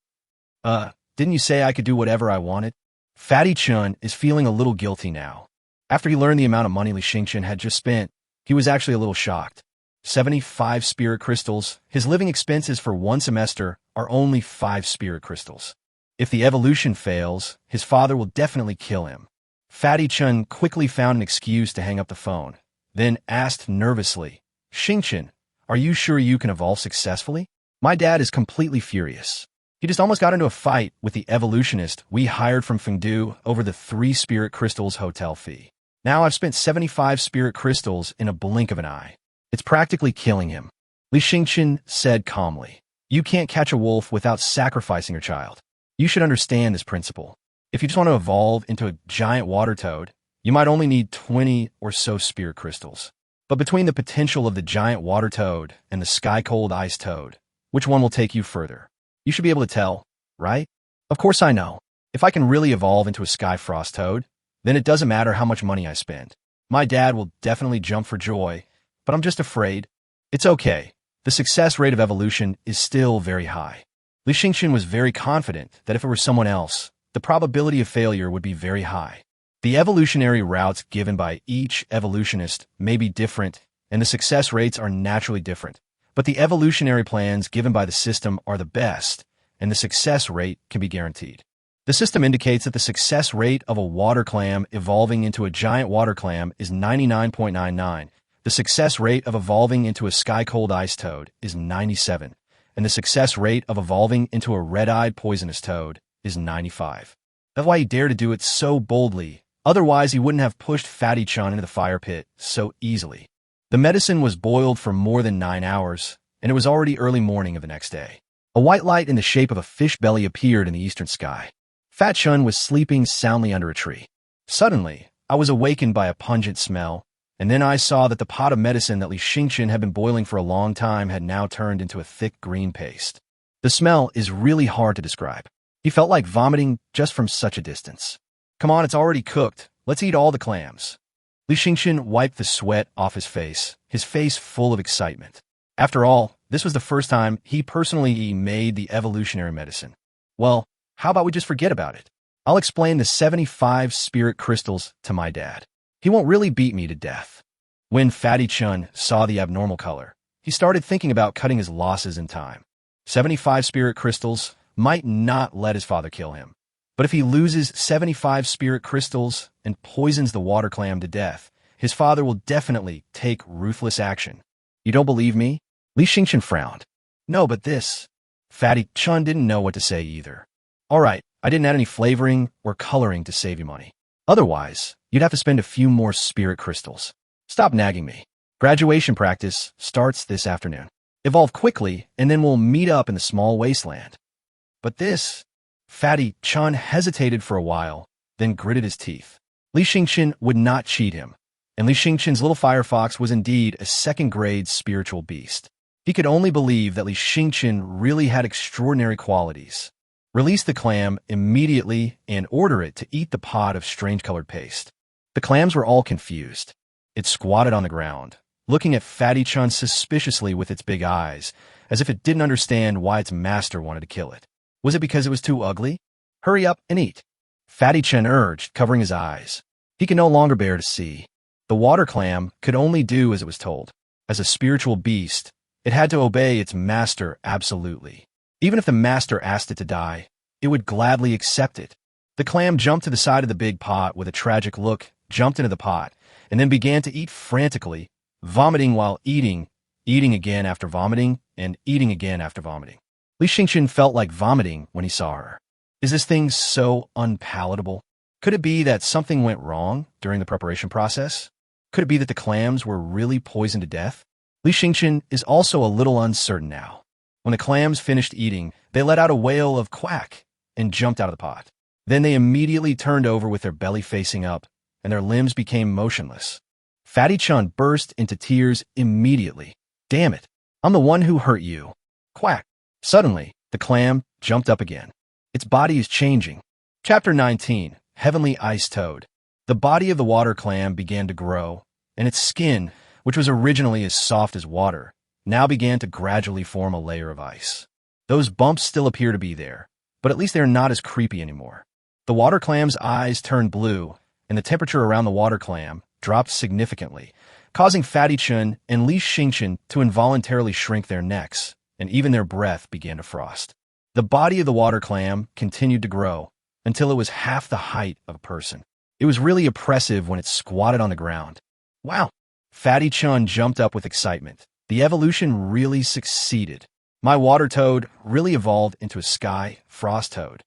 Didn't you say I could do whatever I wanted? Fatty Chen is feeling a little guilty now. After he learned the amount of money Li Yueming had just spent, he was actually a little shocked. 75 spirit crystals, his living expenses for one semester are only 5 spirit crystals. If the evolution fails, his father will definitely kill him. Fatty Chen quickly found an excuse to hang up the phone, then asked nervously, Yueming, are you sure you can evolve successfully? My dad is completely furious. He just almost got into a fight with the evolutionist we hired from Fengdu over the 3 spirit crystals hotel fee. Now I've spent 75 spirit crystals in a blink of an eye. It's practically killing him. Li Yueming said calmly, you can't catch a wolf without sacrificing your child. You should understand this principle. If you just want to evolve into a giant water toad, you might only need 20 or so spirit crystals. But between the potential of the giant water toad and the sky-cold ice toad, which one will take you further? You should be able to tell, right? Of course I know. If I can really evolve into a sky frost toad, then it doesn't matter how much money I spend. My dad will definitely jump for joy, but I'm just afraid. It's okay. The success rate of evolution is still very high. Li Yueming was very confident that if it were someone else, the probability of failure would be very high. The evolutionary routes given by each evolutionist may be different, and the success rates are naturally different, but the evolutionary plans given by the system are the best, and the success rate can be guaranteed. The system indicates that the success rate of a water clam evolving into a giant water clam is 99.99. The success rate of evolving into a sky-cold ice toad is 97, and the success rate of evolving into a red-eyed poisonous toad is 95. That's why he dared to do it so boldly. Otherwise, he wouldn't have pushed Fatty Chen into the fire pit so easily. The medicine was boiled for more than 9 hours, and it was already early morning of the next day. A white light in the shape of a fish belly appeared in the eastern sky. Fat Chen was sleeping soundly under a tree. Suddenly, I was awakened by a pungent smell, and then I saw that the pot of medicine that Li Yueming had been boiling for a long time had now turned into a thick green paste. The smell is really hard to describe. He felt like vomiting just from such a distance. Come on, it's already cooked. Let's eat all the clams. Li Yueming wiped the sweat off his face full of excitement. After all, this was the first time he personally made the evolutionary medicine. Well, how about we just forget about it? I'll explain the 75 spirit crystals to my dad. He won't really beat me to death. When Fatty Chen saw the abnormal color, he started thinking about cutting his losses in time. 75 spirit crystals might not let his father kill him. But if he loses 75 spirit crystals and poisons the water clam to death, his father will definitely take ruthless action. You don't believe me? Li Yueming frowned. No, but this. Fatty Chen didn't know what to say either. All right, I didn't add any flavoring or coloring to save you money. Otherwise, you'd have to spend a few more spirit crystals. Stop nagging me. Graduation practice starts this afternoon. Evolve quickly, and then we'll meet up in the small wasteland. But this... Fatty Chen hesitated for a while, then gritted his teeth. Li Xingqian would not cheat him, and Li Xingqian's little firefox was indeed a second-grade spiritual beast. He could only believe that Li Xingqian really had extraordinary qualities. Release the clam immediately and order it to eat the pot of strange-colored paste. The clams were all confused. It squatted on the ground, looking at Fatty Chun suspiciously with its big eyes, as if it didn't understand why its master wanted to kill it. Was it because it was too ugly? Hurry up and eat. Fatty Chun urged, covering his eyes. He could no longer bear to see. The water clam could only do as it was told. As a spiritual beast, it had to obey its master absolutely. Even if the master asked it to die, it would gladly accept it. The clam jumped to the side of the big pot with a tragic look, jumped into the pot, and then began to eat frantically, vomiting while eating again after vomiting, and eating again after vomiting. Li Xingqian felt like vomiting when he saw her. Is this thing so unpalatable? Could it be that something went wrong during the preparation process? Could it be that the clams were really poisoned to death? Li Xingqian is also a little uncertain now. When the clams finished eating, they let out a wail of quack and jumped out of the pot. Then they immediately turned over with their belly facing up, and their limbs became motionless. Fatty Chun burst into tears immediately. Damn it, I'm the one who hurt you. Quack. Suddenly, the clam jumped up again. Its body is changing. Chapter 19, Heavenly Ice Toad. The body of the water clam began to grow, and its skin, which was originally as soft as water, now began to gradually form a layer of ice. Those bumps still appear to be there, but at least they're not as creepy anymore. The water clam's eyes turned blue, and the temperature around the water clam dropped significantly, causing Fatty Chun and Li Xingqian to involuntarily shrink their necks, and even their breath began to frost. The body of the water clam continued to grow until it was half the height of a person. It was really oppressive when it squatted on the ground. Wow! Fatty Chun jumped up with excitement. The evolution really succeeded. My water toad really evolved into a sky frost toad.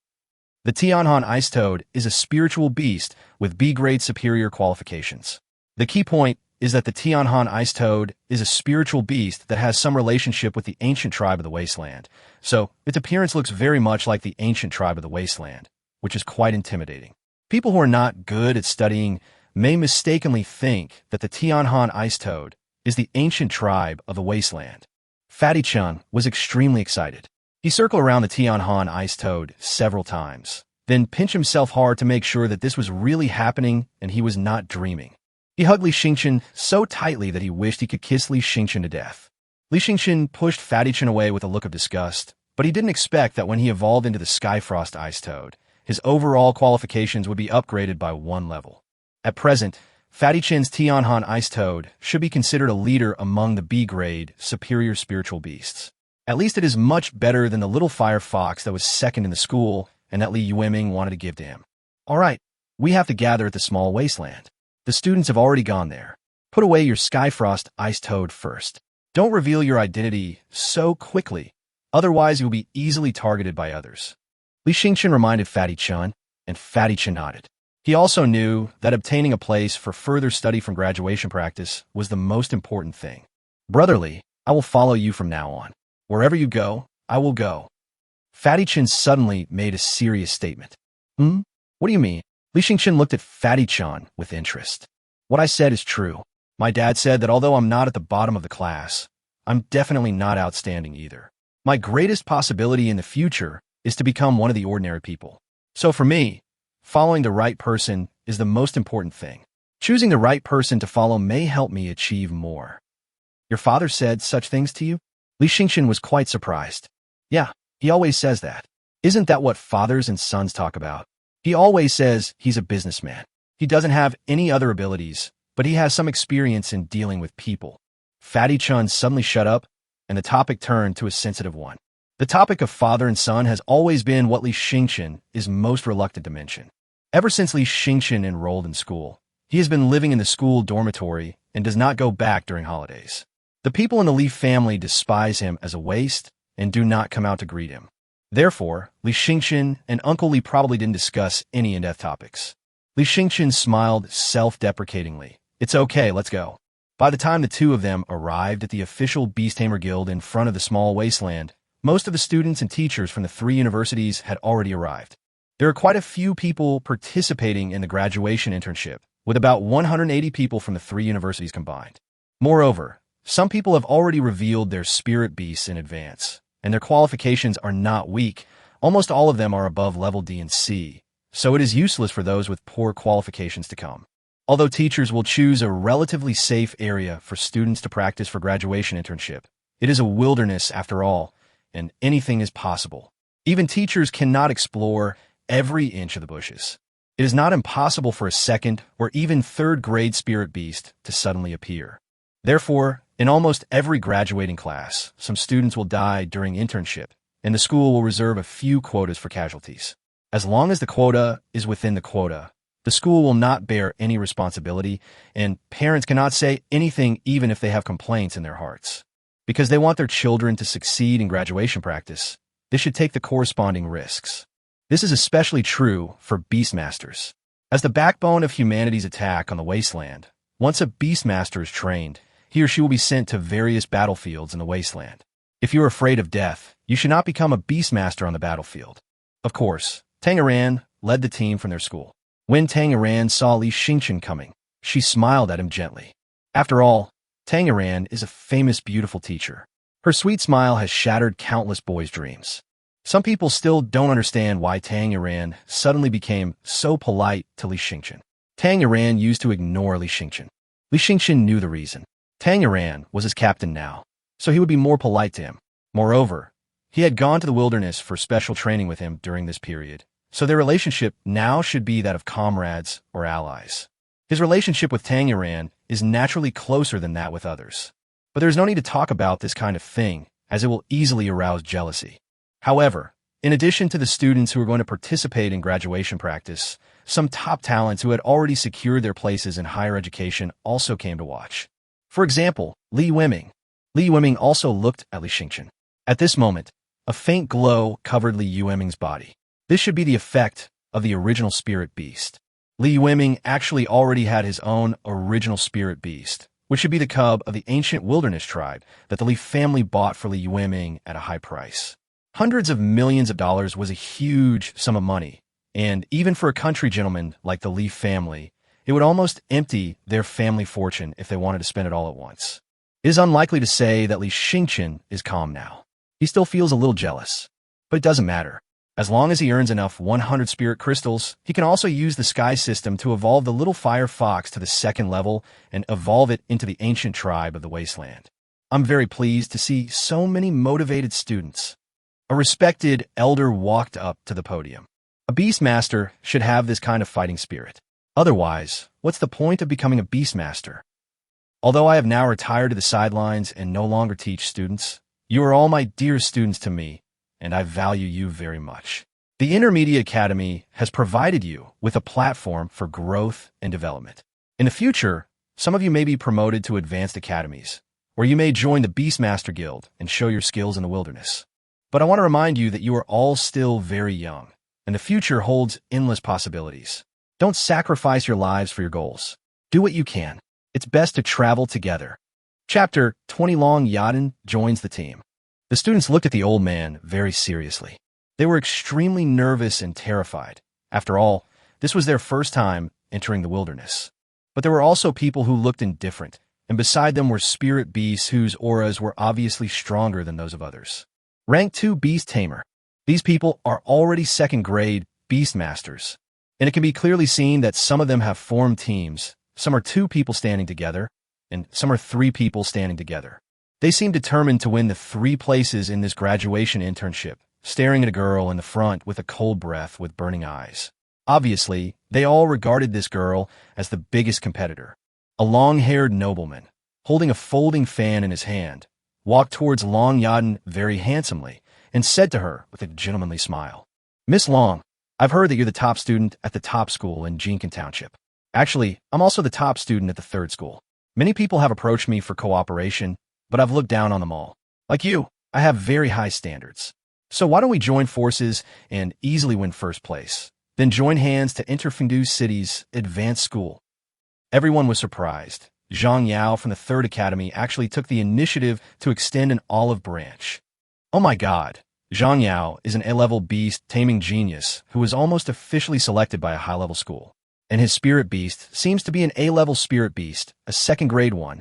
The Tianhan Ice Toad is a spiritual beast with B-grade superior qualifications. The key point is that the Tianhan Ice Toad is a spiritual beast that has some relationship with the ancient tribe of the Wasteland, so its appearance looks very much like the ancient tribe of the Wasteland, which is quite intimidating. People who are not good at studying may mistakenly think that the Tianhan Ice Toad is the ancient tribe of the Wasteland. Fatty Chun was extremely excited. He circled around the Tianhan Ice Toad several times, then pinched himself hard to make sure that this was really happening and he was not dreaming. He hugged Li Xingqian so tightly that he wished he could kiss Li Xingqian to death. Li Xingqian pushed Fatty Chun away with a look of disgust, but he didn't expect that when he evolved into the Skyfrost Ice Toad, his overall qualifications would be upgraded by 1 level. At present, Fatty Chun's Tianhan Ice Toad should be considered a leader among the B-grade superior spiritual beasts. At least it is much better than the little fire fox that was second in the school and that Li Yueming wanted to give to him. All right, we have to gather at the small wasteland. The students have already gone there. Put away your Skyfrost Ice Toad first. Don't reveal your identity so quickly, otherwise you'll be easily targeted by others. Li Xingqian reminded Fatty Chun, and Fatty Chun nodded. He also knew that obtaining a place for further study from graduation practice was the most important thing. Brotherly, I will follow you from now on. Wherever you go, I will go. Fatty Chun suddenly made a serious statement. What do you mean? Li Xingqian looked at Fatty Chun with interest. What I said is true. My dad said that although I'm not at the bottom of the class, I'm definitely not outstanding either. My greatest possibility in the future is to become one of the ordinary people. So for me, following the right person is the most important thing. Choosing the right person to follow may help me achieve more. Your father said such things to you? Li Xingqian was quite surprised. Yeah, he always says that. Isn't that what fathers and sons talk about? He always says he's a businessman. He doesn't have any other abilities, but he has some experience in dealing with people. Fatty Chun suddenly shut up, and the topic turned to a sensitive one. The topic of father and son has always been what Li Xingqian is most reluctant to mention. Ever since Li Xingqian enrolled in school, he has been living in the school dormitory and does not go back during holidays. The people in the Li family despise him as a waste and do not come out to greet him. Therefore, Li Xingqian and Uncle Li probably didn't discuss any in-depth topics. Li Xingqian smiled self-deprecatingly. It's okay, let's go. By the time the two of them arrived at the official Beast Tamer Guild in front of the small wasteland, most of the students and teachers from the 3 universities had already arrived. There are quite a few people participating in the graduation internship, with about 180 people from the 3 universities combined. Moreover, some people have already revealed their spirit beasts in advance, and their qualifications are not weak. Almost all of them are above level D and C, so it is useless for those with poor qualifications to come. Although teachers will choose a relatively safe area for students to practice for graduation internship, it is a wilderness after all, and anything is possible. Even teachers cannot explore every inch of the bushes. It is not impossible for a second or even third grade spirit beast to suddenly appear. Therefore, in almost every graduating class, some students will die during internship, and the school will reserve a few quotas for casualties. As long as the quota is within the quota, the school will not bear any responsibility, and parents cannot say anything even if they have complaints in their hearts. Because they want their children to succeed in graduation practice, they should take the corresponding risks. This is especially true for Beastmasters. As the backbone of humanity's attack on the wasteland, once a Beastmaster is trained, he or she will be sent to various battlefields in the wasteland. If you are afraid of death, you should not become a Beastmaster on the battlefield. Of course, Tanger led the team from their school. When Tanger saw Li Yueming coming, she smiled at him gently. After all, Tanger is a famous, beautiful teacher. Her sweet smile has shattered countless boys' dreams. Some people still don't understand why Tanger suddenly became so polite to Li Yueming. Tanger used to ignore Li Yueming. Li Yueming knew the reason. Tanger was his captain now, so he would be more polite to him. Moreover, he had gone to the wilderness for special training with him during this period, so their relationship now should be that of comrades or allies. His relationship with Tanger is naturally closer than that with others. But there's no need to talk about this kind of thing, as it will easily arouse jealousy. However, in addition to the students who are going to participate in graduation practice, some top talents who had already secured their places in higher education also came to watch. For example, Li Yueming. Li Yueming also looked at Li Yueming. At this moment, a faint glow covered Li Yueming's body. This should be the effect of the original spirit beast. Li Yueming actually already had his own original spirit beast, which should be the cub of the ancient wilderness tribe that the Li family bought for Li Yueming at a high price. Hundreds of millions of dollars was a huge sum of money, and even for a country gentleman like the Li family, it would almost empty their family fortune if they wanted to spend it all at once. It is unlikely to say that Li Yueming is calm now. He still feels a little jealous, but it doesn't matter. As long as he earns enough 100 spirit crystals, he can also use the sky system to evolve the little fire fox to the 2nd level and evolve it into the ancient tribe of the wasteland. I'm very pleased to see so many motivated students. A respected elder walked up to the podium. A Beastmaster should have this kind of fighting spirit. Otherwise, what's the point of becoming a Beastmaster? Although I have now retired to the sidelines and no longer teach students, you are all my dear students to me, and I value you very much. The Intermediate Academy has provided you with a platform for growth and development. In the future, some of you may be promoted to advanced academies, where you may join the Beastmaster Guild and show your skills in the wilderness. But I want to remind you that you are all still very young, and the future holds endless possibilities. Don't sacrifice your lives for your goals. Do what you can. It's best to travel together. Chapter 20 Long Yaden joins the team. The students looked at the old man very seriously. They were extremely nervous and terrified. After all, this was their first time entering the wilderness. But there were also people who looked indifferent, and beside them were spirit beasts whose auras were obviously stronger than those of others. Rank 2 Beast Tamer. These people are already 2nd grade Beastmasters, and it can be clearly seen that some of them have formed teams. Some are 2 people standing together, and some are 3 people standing together. They seem determined to win the 3 places in this graduation internship, staring at a girl in the front with a cold breath with burning eyes. Obviously, they all regarded this girl as the biggest competitor. A long-haired nobleman, holding a folding fan in his hand, walked towards Long Yaden very handsomely and said to her with a gentlemanly smile, "Miss Long, I've heard that you're the top student at the top school in Jincan Township. Actually, I'm also the top student at the 3rd school. Many people have approached me for cooperation, but I've looked down on them all. Like you, I have very high standards. So why don't we join forces and easily win 1st place, then join hands to enter Fengdu City's advanced school?" Everyone was surprised. Zhang Yao from the 3rd Academy actually took the initiative to extend an olive branch. "Oh my God, Zhang Yao is an A-level beast taming genius who was almost officially selected by a high-level school. And his spirit beast seems to be an A-level spirit beast, a second-grade one.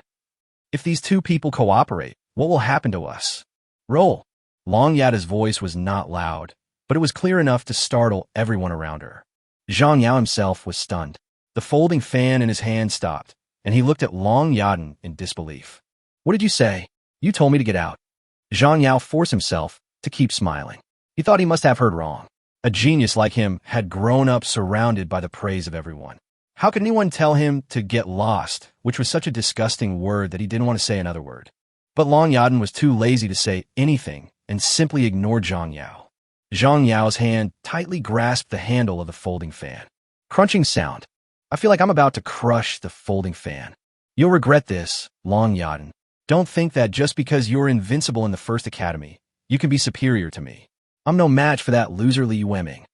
If these two people cooperate, what will happen to us? Roll. Long Yada's voice was not loud, but it was clear enough to startle everyone around her. Zhang Yao himself was stunned. The folding fan in his hand stopped, and he looked at Long Yaden in disbelief. What did you say? You told me to get out. Zhang Yao forced himself to keep smiling. He thought he must have heard wrong. A genius like him had grown up surrounded by the praise of everyone. How could anyone tell him to get lost, which was such a disgusting word that he didn't want to say another word? But Long Yaden was too lazy to say anything and simply ignored Zhang Yao. Zhang Yao's hand tightly grasped the handle of the folding fan. Crunching sound. I feel like I'm about to crush the folding fan. You'll regret this, Long Yaden. Don't think that just because you're invincible in the first academy, you can be superior to me. I'm no match for that loser Li Yueming.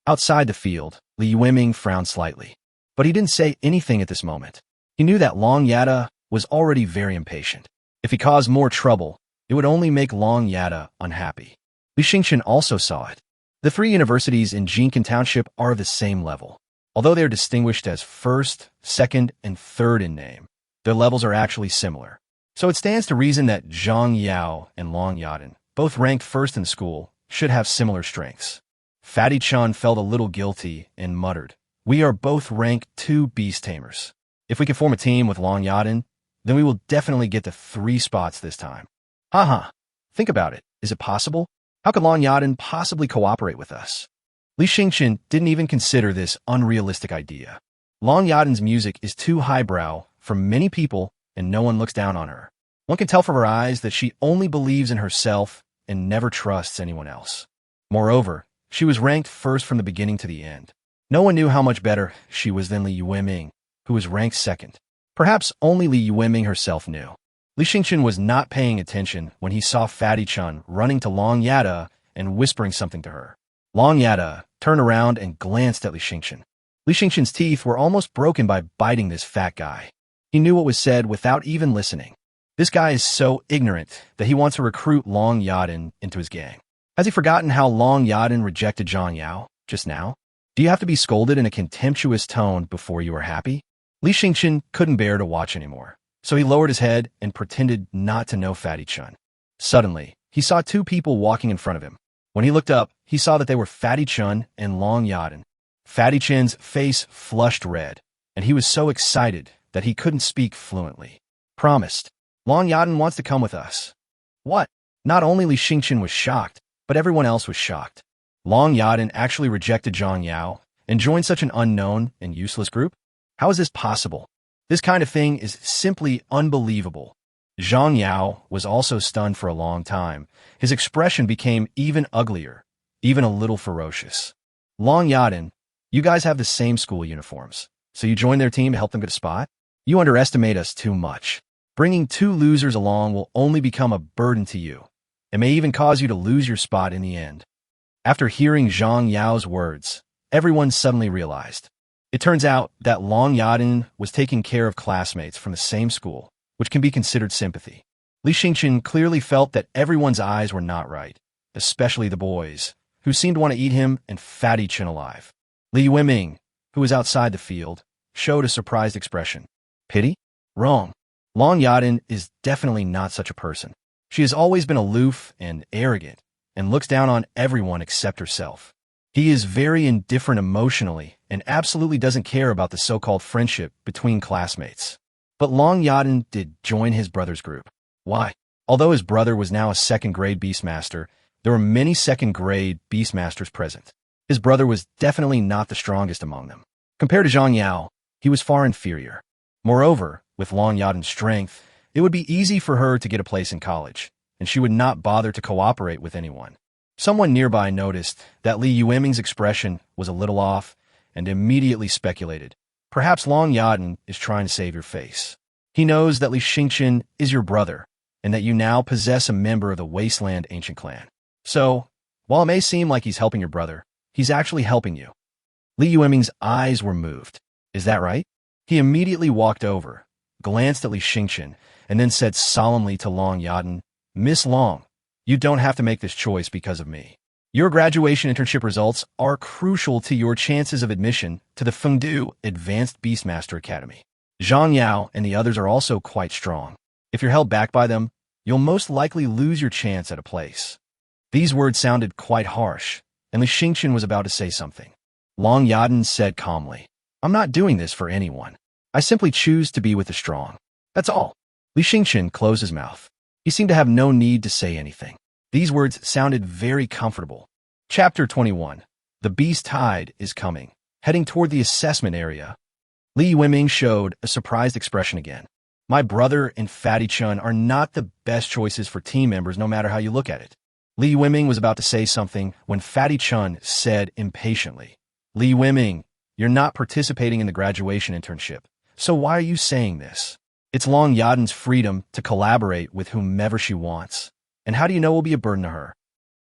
Outside the field, Li Yueming frowned slightly. But he didn't say anything at this moment. He knew that Long Yada was already very impatient. If he caused more trouble, it would only make Long Yada unhappy. Li Xingchen also saw it. The three universities in Jincan Township are of the same level. Although they are distinguished as first, second, and third in name, their levels are actually similar. So it stands to reason that Zhang Yao and Long Yaden, both ranked first in school, should have similar strengths. Fatty Chun felt a little guilty and muttered, "We are both rank 2 beast tamers. If we can form a team with Long Yaden, then we will definitely get the 3 spots this time." Haha. Think about it. Is it possible? How could Long Yaden possibly cooperate with us? Li Xingchen didn't even consider this unrealistic idea. Long Yaden's music is too highbrow for many people and no one looks down on her. One can tell from her eyes that she only believes in herself and never trusts anyone else. Moreover, she was ranked first from the beginning to the end. No one knew how much better she was than Li Yueming, who was ranked second. Perhaps only Li Yueming herself knew. Li Xingchen was not paying attention when he saw Fatty Chun running to Long Yada and whispering something to her. Long Yada turned around and glanced at Li Xingchen. Li Xingchen's teeth were almost broken by biting this fat guy. He knew what was said without even listening. This guy is so ignorant that he wants to recruit Long Yaden into his gang. Has he forgotten how Long Yaden rejected Zhang Yao just now? Do you have to be scolded in a contemptuous tone before you are happy? Li Xingchen couldn't bear to watch anymore, so he lowered his head and pretended not to know Fatty Chun. Suddenly, he saw 2 people walking in front of him. When he looked up, he saw that they were Fatty Chun and Long Yaden. Fatty Chun's face flushed red, and he was so excited that he couldn't speak fluently. Promised. Long Yaden wants to come with us. What? Not only Li Xingchen was shocked, but everyone else was shocked. Long Yaden actually rejected Zhang Yao and joined such an unknown and useless group? How is this possible? This kind of thing is simply unbelievable. Zhang Yao was also stunned for a long time. His expression became even uglier, even a little ferocious. Long Yaden, you guys have the same school uniforms, so you joined their team to help them get a spot? You underestimate us too much. Bringing 2 losers along will only become a burden to you. It may even cause you to lose your spot in the end. After hearing Zhang Yao's words, everyone suddenly realized. It turns out that Long Yaden was taking care of classmates from the same school, which can be considered sympathy. Li Xingchen clearly felt that everyone's eyes were not right, especially the boys, who seemed to want to eat him and Fatty Chun alive. Li Yueming, who was outside the field, showed a surprised expression. Pity? Wrong. Long Yaden is definitely not such a person. She has always been aloof and arrogant, and looks down on everyone except herself. He is very indifferent emotionally and absolutely doesn't care about the so-called friendship between classmates. But Long Yaden did join his brother's group. Why? Although his brother was now a second-grade Beastmaster, there were many second-grade Beastmasters present. His brother was definitely not the strongest among them. Compared to Zhang Yao, he was far inferior. Moreover, with Long Yaden's strength, it would be easy for her to get a place in college, and she would not bother to cooperate with anyone. Someone nearby noticed that Li Yueming's expression was a little off and immediately speculated. Perhaps Long Yaden is trying to save your face. He knows that Li Xingchen is your brother, and that you now possess a member of the Wasteland Ancient Clan. So, while it may seem like he's helping your brother, he's actually helping you. Li Yueming's eyes were moved. Is that right? He immediately walked over, glanced at Li Xingchen, and then said solemnly to Long Yaden, Miss Long, You don't have to make this choice because of me. Your graduation internship results are crucial to your chances of admission to the Fengdu Advanced Beastmaster Academy. Zhang Yao and the others are also quite strong. If you're held back by them, you'll most likely lose your chance at a place. These words sounded quite harsh, and Li Xingchen was about to say something. Long Yaden said calmly, I'm not doing this for anyone. I simply choose to be with the strong. That's all. Li Xingchen closed his mouth. He seemed to have no need to say anything. These words sounded very comfortable. Chapter 21. The Beast Tide is coming. Heading toward the assessment area. Li Yueming showed a surprised expression again. My brother and Fatty Chun are not the best choices for team members no matter how you look at it. Li Yueming was about to say something when Fatty Chun said impatiently, Li Yueming, you're not participating in the graduation internship, so why are you saying this? It's Long Yaden's freedom to collaborate with whomever she wants. And how do you know it will be a burden to her?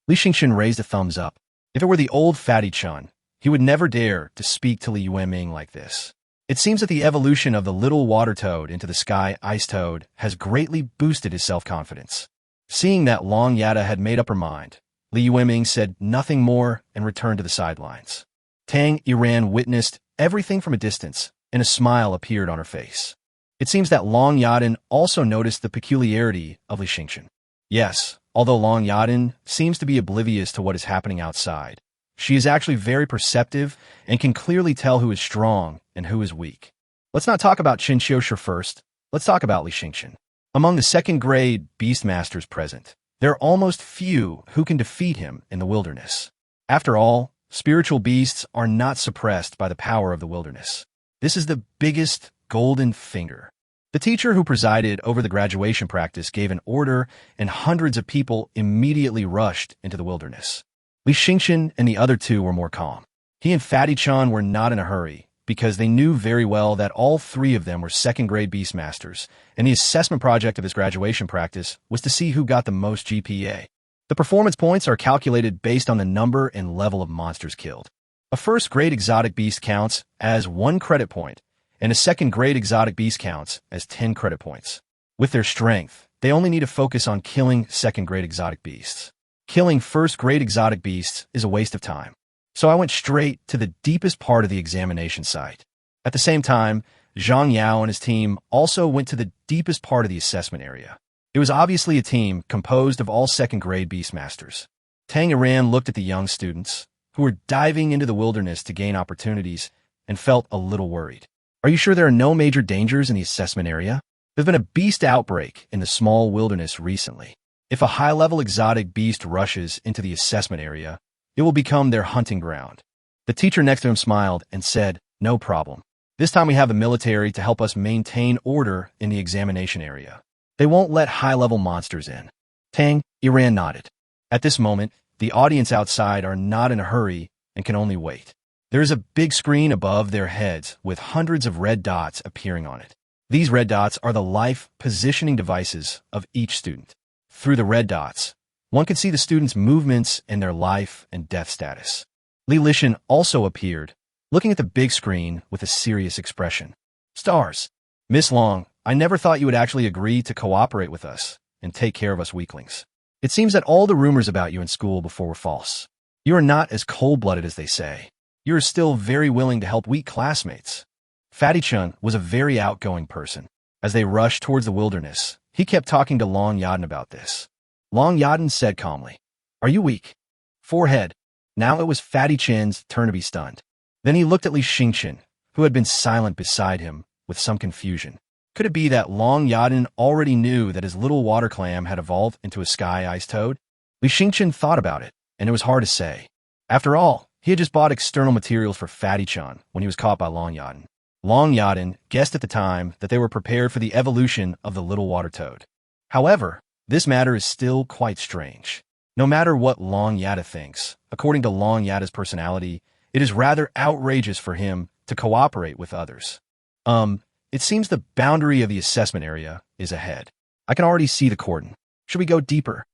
Li Xingchen raised a thumbs up. If it were the old Fatty Chun, he would never dare to speak to Li Yueming like this. It seems that the evolution of the little water toad into the sky ice toad has greatly boosted his self-confidence. Seeing that Long Yada had made up her mind, Li Yueming said nothing more and returned to the sidelines. Tang Yiran witnessed everything from a distance, and a smile appeared on her face. It seems that Long Yaden also noticed the peculiarity of Li Xingchen. Yes, although Long Yaden seems to be oblivious to what is happening outside, she is actually very perceptive and can clearly tell who is strong and who is weak. Let's not talk about Qin Xiushi first. Let's talk about Li Xingchen. Among the second-grade Beastmasters present, there are almost few who can defeat him in the wilderness. After all, spiritual beasts are not suppressed by the power of the wilderness. This is the biggest golden finger. The teacher who presided over the graduation practice gave an order, and hundreds of people immediately rushed into the wilderness. Li Xingchen and the other two were more calm. He and Fatty Chan were not in a hurry, because they knew very well that all three of them were second-grade Beastmasters, and the assessment project of this graduation practice was to see who got the most GPA. The performance points are calculated based on the number and level of monsters killed. A first-grade exotic beast counts as 1 credit point, and a second-grade exotic beast counts as 10 credit points. With their strength, they only need to focus on killing second-grade exotic beasts. Killing first-grade exotic beasts is a waste of time. So I went straight to the deepest part of the examination site. At the same time, Zhang Yao and his team also went to the deepest part of the assessment area. It was obviously a team composed of all second-grade Beastmasters. Tang Yiran looked at the young students, who were diving into the wilderness to gain opportunities, and felt a little worried. Are you sure there are no major dangers in the assessment area? There's been a beast outbreak in the small wilderness recently. If a high-level exotic beast rushes into the assessment area, it will become their hunting ground. The teacher next to him smiled and said, no problem. This time we have the military to help us maintain order in the examination area. They won't let high-level monsters in. Tang Yiran nodded. At this moment, the audience outside are not in a hurry and can only wait. There is a big screen above their heads with hundreds of red dots appearing on it. These red dots are the life positioning devices of each student. Through the red dots, one can see the students' movements and their life and death status. Li Lishan also appeared, looking at the big screen with a serious expression. Stars. Miss Long, I never thought you would actually agree to cooperate with us and take care of us weaklings. It seems that all the rumors about you in school before were false. You are not as cold-blooded as they say. You are still very willing to help weak classmates. Fatty Chun was a very outgoing person. As they rushed towards the wilderness, he kept talking to Long Yaden about this. Long Yaden said calmly, Are you weak? Forehead. Now it was Fatty Chin's turn to be stunned. Then he looked at Li Xingchen, who had been silent beside him, with some confusion. Could it be that Long Yaden already knew that his little water clam had evolved into a sky ice toad? Li Xingchen thought about it, and it was hard to say. After all, he had just bought external materials for Fatty Chan when he was caught by Long Yaden. Long Yaden guessed at the time that they were prepared for the evolution of the little water toad. However, this matter is still quite strange. No matter what Long Yada thinks, according to Long Yada's personality, it is rather outrageous for him to cooperate with others. It seems the boundary of the assessment area is ahead. I can already see the cordon. Should we go deeper?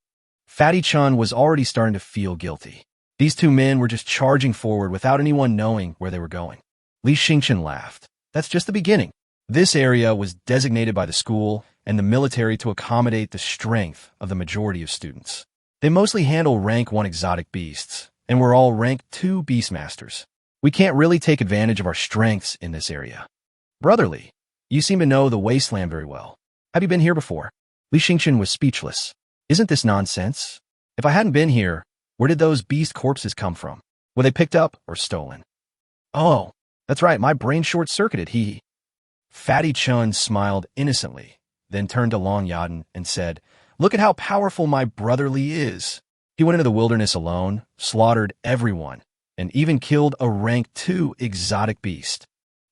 Fatty Chun was already starting to feel guilty. These two men were just charging forward without anyone knowing where they were going. Li Xingchen laughed. That's just the beginning. This area was designated by the school and the military to accommodate the strength of the majority of students. They mostly handle rank 1 exotic beasts, and we're all rank 2 Beastmasters. We can't really take advantage of our strengths in this area. Brotherly, you seem to know the wasteland very well. Have you been here before? Li Yueming was speechless. Isn't this nonsense? If I hadn't been here, where did those beast corpses come from? Were they picked up or stolen? Oh, that's right, my brain short-circuited, hee. Fatty Chun smiled innocently, then turned to Long Yaden and said, "Look at how powerful my brother Li is." He went into the wilderness alone, slaughtered everyone, and even killed a rank 2 exotic beast.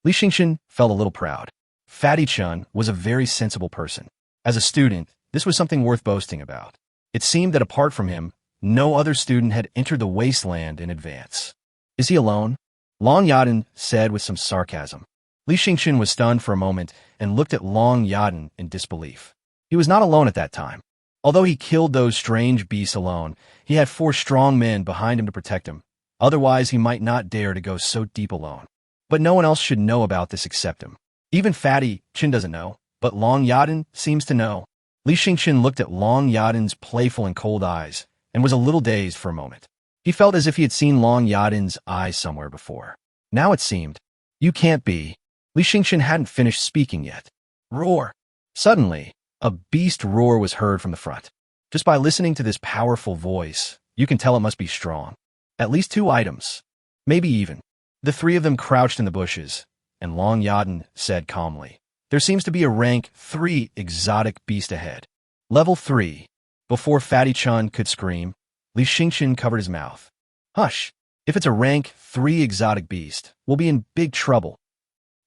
Li Yueming felt a little proud. Fatty Chun was a very sensible person. As a student, this was something worth boasting about. It seemed that apart from him, no other student had entered the wasteland in advance. Is he alone? Long Yaden said with some sarcasm. Li Yueming was stunned for a moment and looked at Long Yaden in disbelief. He was not alone at that time. Although he killed those strange beasts alone, he had 4 strong men behind him to protect him. Otherwise, he might not dare to go so deep alone. But no one else should know about this except him. Even Fatty Chun doesn't know, but Long Yaden seems to know. Li Yueming looked at Long Yaden's playful and cold eyes and was a little dazed for a moment. He felt as if he had seen Long Yaden's eyes somewhere before. Now it seemed, "You can't be." Li Yueming hadn't finished speaking yet. Roar! Suddenly, a beast roar was heard from the front. Just by listening to this powerful voice, you can tell it must be strong. At least 2 items. Maybe even. The 3 of them crouched in the bushes, and Long Yaden said calmly, "There seems to be a rank 3 exotic beast ahead." Level 3. Before Fatty Chun could scream, Li Yueming covered his mouth. "Hush! If it's a rank 3 exotic beast, we'll be in big trouble."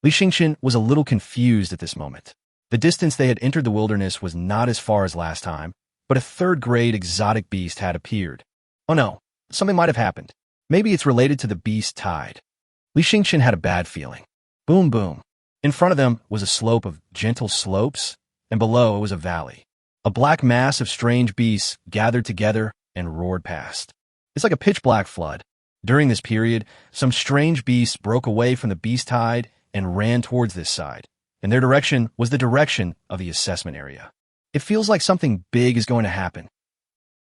Li Yueming was a little confused at this moment. The distance they had entered the wilderness was not as far as last time, but a 3rd-grade exotic beast had appeared. Oh no, something might have happened. Maybe it's related to the beast tide. Li Yueming had a bad feeling. Boom, boom. In front of them was a slope of gentle slopes, and below it was a valley. A black mass of strange beasts gathered together and roared past. It's like a pitch-black flood. During this period, some strange beasts broke away from the beast tide and ran towards this side, and their direction was the direction of the assessment area. It feels like something big is going to happen.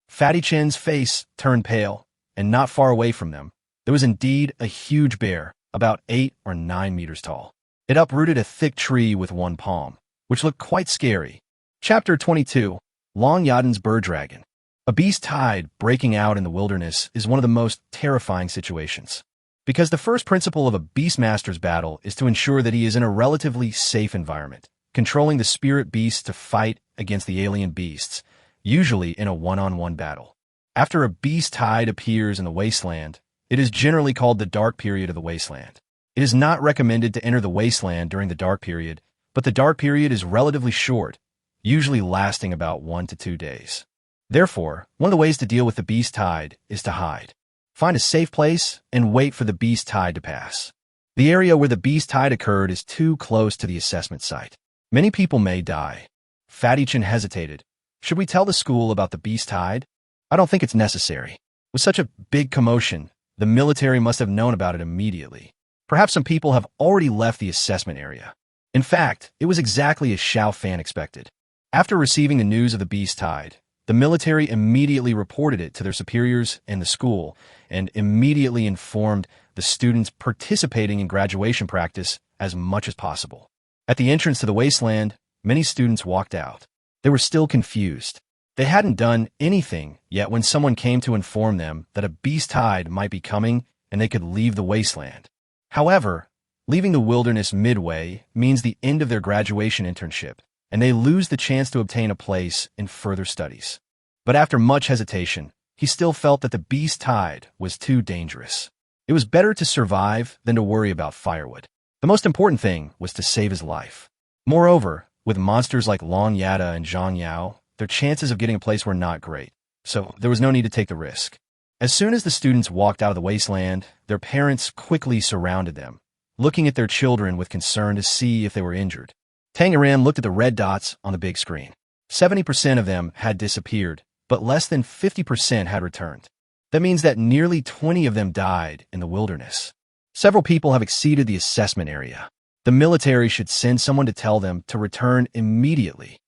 Fatty Chun's face turned pale, and not far away from them, there was indeed a huge bear, about 8 or 9 meters tall. It uprooted a thick tree with one palm, which looked quite scary. Chapter 22, Long Yaden's Bird Dragon. A beast tide breaking out in the wilderness is one of the most terrifying situations. Because the first principle of a Beastmasters battle is to ensure that he is in a relatively safe environment, controlling the spirit beasts to fight against the alien beasts, usually in a one-on-one battle. After a beast tide appears in the wasteland, it is generally called the dark period of the wasteland. It is not recommended to enter the wasteland during the dark period, but the dark period is relatively short, usually lasting about 1 to 2 days. Therefore, one of the ways to deal with the beast tide is to hide. Find a safe place and wait for the beast tide to pass. The area where the beast tide occurred is too close to the assessment site. Many people may die. Fatty Chun hesitated. Should we tell the school about the beast tide? I don't think it's necessary. With such a big commotion, the military must have known about it immediately. Perhaps some people have already left the assessment area. In fact, it was exactly as Xiao Fan expected. After receiving the news of the beast tide, the military immediately reported it to their superiors and the school, and immediately informed the students participating in graduation practice as much as possible. At the entrance to the wasteland, many students walked out. They were still confused. They hadn't done anything yet when someone came to inform them that a beast tide might be coming and they could leave the wasteland. However, leaving the wilderness midway means the end of their graduation internship, and they lose the chance to obtain a place in further studies. But after much hesitation, he still felt that the beast tide was too dangerous. It was better to survive than to worry about firewood. The most important thing was to save his life. Moreover, with monsters like Long Yada and Zhang Yao, their chances of getting a place were not great, so there was no need to take the risk. As soon as the students walked out of the wasteland, their parents quickly surrounded them, looking at their children with concern to see if they were injured. Tanger looked at the red dots on the big screen. 70% of them had disappeared, but less than 50% had returned. That means that nearly 20 of them died in the wilderness. Several people have exceeded the assessment area. The military should send someone to tell them to return immediately.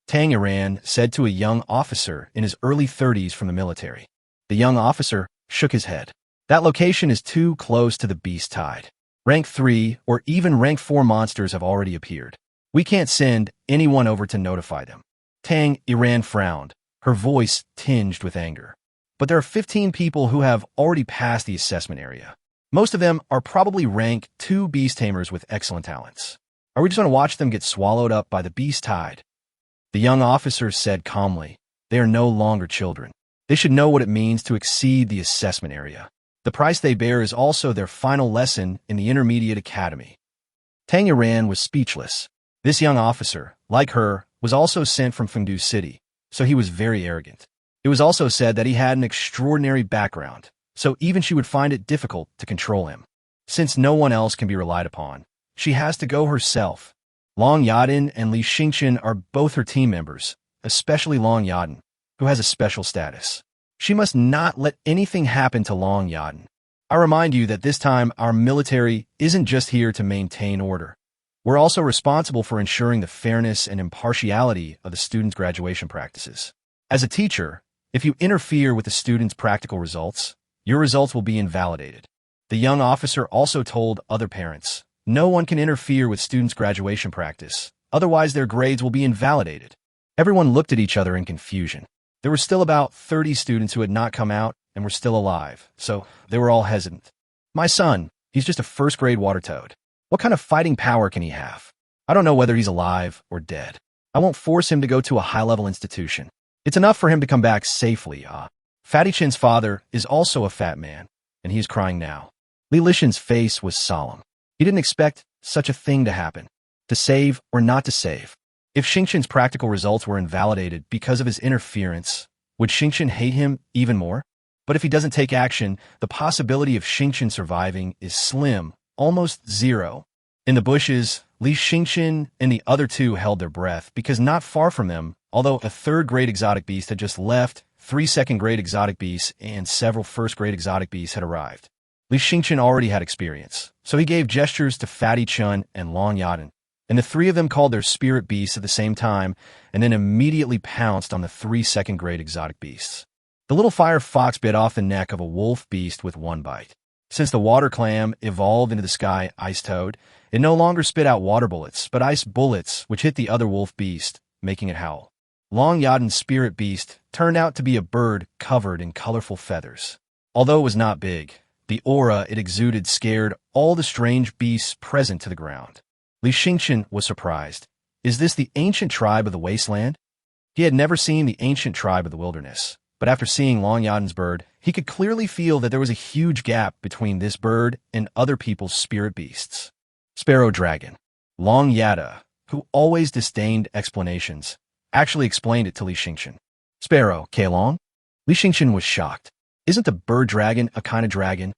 Tang Iran said to a young officer in his early 30s from the military. The young officer shook his head. That location is too close to the beast tide. Rank 3 or even rank 4 monsters have already appeared. We can't send anyone over to notify them. Tang Iran frowned, her voice tinged with anger. But there are 15 people who have already passed the assessment area. Most of them are probably rank 2 beast tamers with excellent talents. Are we just going to watch them get swallowed up by the beast tide? The young officer said calmly, they are no longer children. They should know what it means to exceed the assessment area. The price they bear is also their final lesson in the intermediate academy. Tang Iran was speechless. This young officer, like her, was also sent from Fengdu City, so he was very arrogant. It was also said that he had an extraordinary background, so even she would find it difficult to control him. Since no one else can be relied upon, she has to go herself. Long Yaden and Li Xingchen are both her team members, especially Long Yaden, who has a special status. She must not let anything happen to Long Yaden. I remind you that this time our military isn't just here to maintain order. We're also responsible for ensuring the fairness and impartiality of the students' graduation practices. As a teacher, if you interfere with the students' practical results, your results will be invalidated. The young officer also told other parents, no one can interfere with students' graduation practice, otherwise their grades will be invalidated. Everyone looked at each other in confusion. There were still about 30 students who had not come out and were still alive, so they were all hesitant. My son, he's just a first-grade water toad. What kind of fighting power can he have? I don't know whether he's alive or dead. I won't force him to go to a high-level institution. It's enough for him to come back safely, Fatty Chin's father is also a fat man, and he is crying now. Li Lishan's face was solemn. He didn't expect such a thing to happen. To save or not to save. If Xingchen's practical results were invalidated because of his interference, would Xingchen hate him even more? But if he doesn't take action, the possibility of Xingchen surviving is slim, almost zero. In the bushes, Li Xingchen and the other two held their breath because not far from them, although a third-grade exotic beast had just left, 3 second-grade exotic beasts and several first-grade exotic beasts had arrived. Li Xingchen already had experience, so he gave gestures to Fatty Chun and Long Yaden, and the three of them called their spirit beasts at the same time and then immediately pounced on the 3 second-grade exotic beasts. The little fire fox bit off the neck of a wolf beast with one bite. Since the water clam evolved into the sky ice toad, it no longer spit out water bullets, but ice bullets which hit the other wolf beast, making it howl. Long Yaden's spirit beast turned out to be a bird covered in colorful feathers. Although it was not big, the aura it exuded scared all the strange beasts present to the ground. Li Xingchen was surprised. Is this the ancient tribe of the wasteland? He had never seen the ancient tribe of the wilderness, but after seeing Long Yaden's bird, he could clearly feel that there was a huge gap between this bird and other people's spirit beasts. Sparrow Dragon. Long Yada, who always disdained explanations, actually explained it to Li Xingchen. Sparrow, Kailong? Li Xingchen was shocked. Isn't the bird dragon a kind of dragon?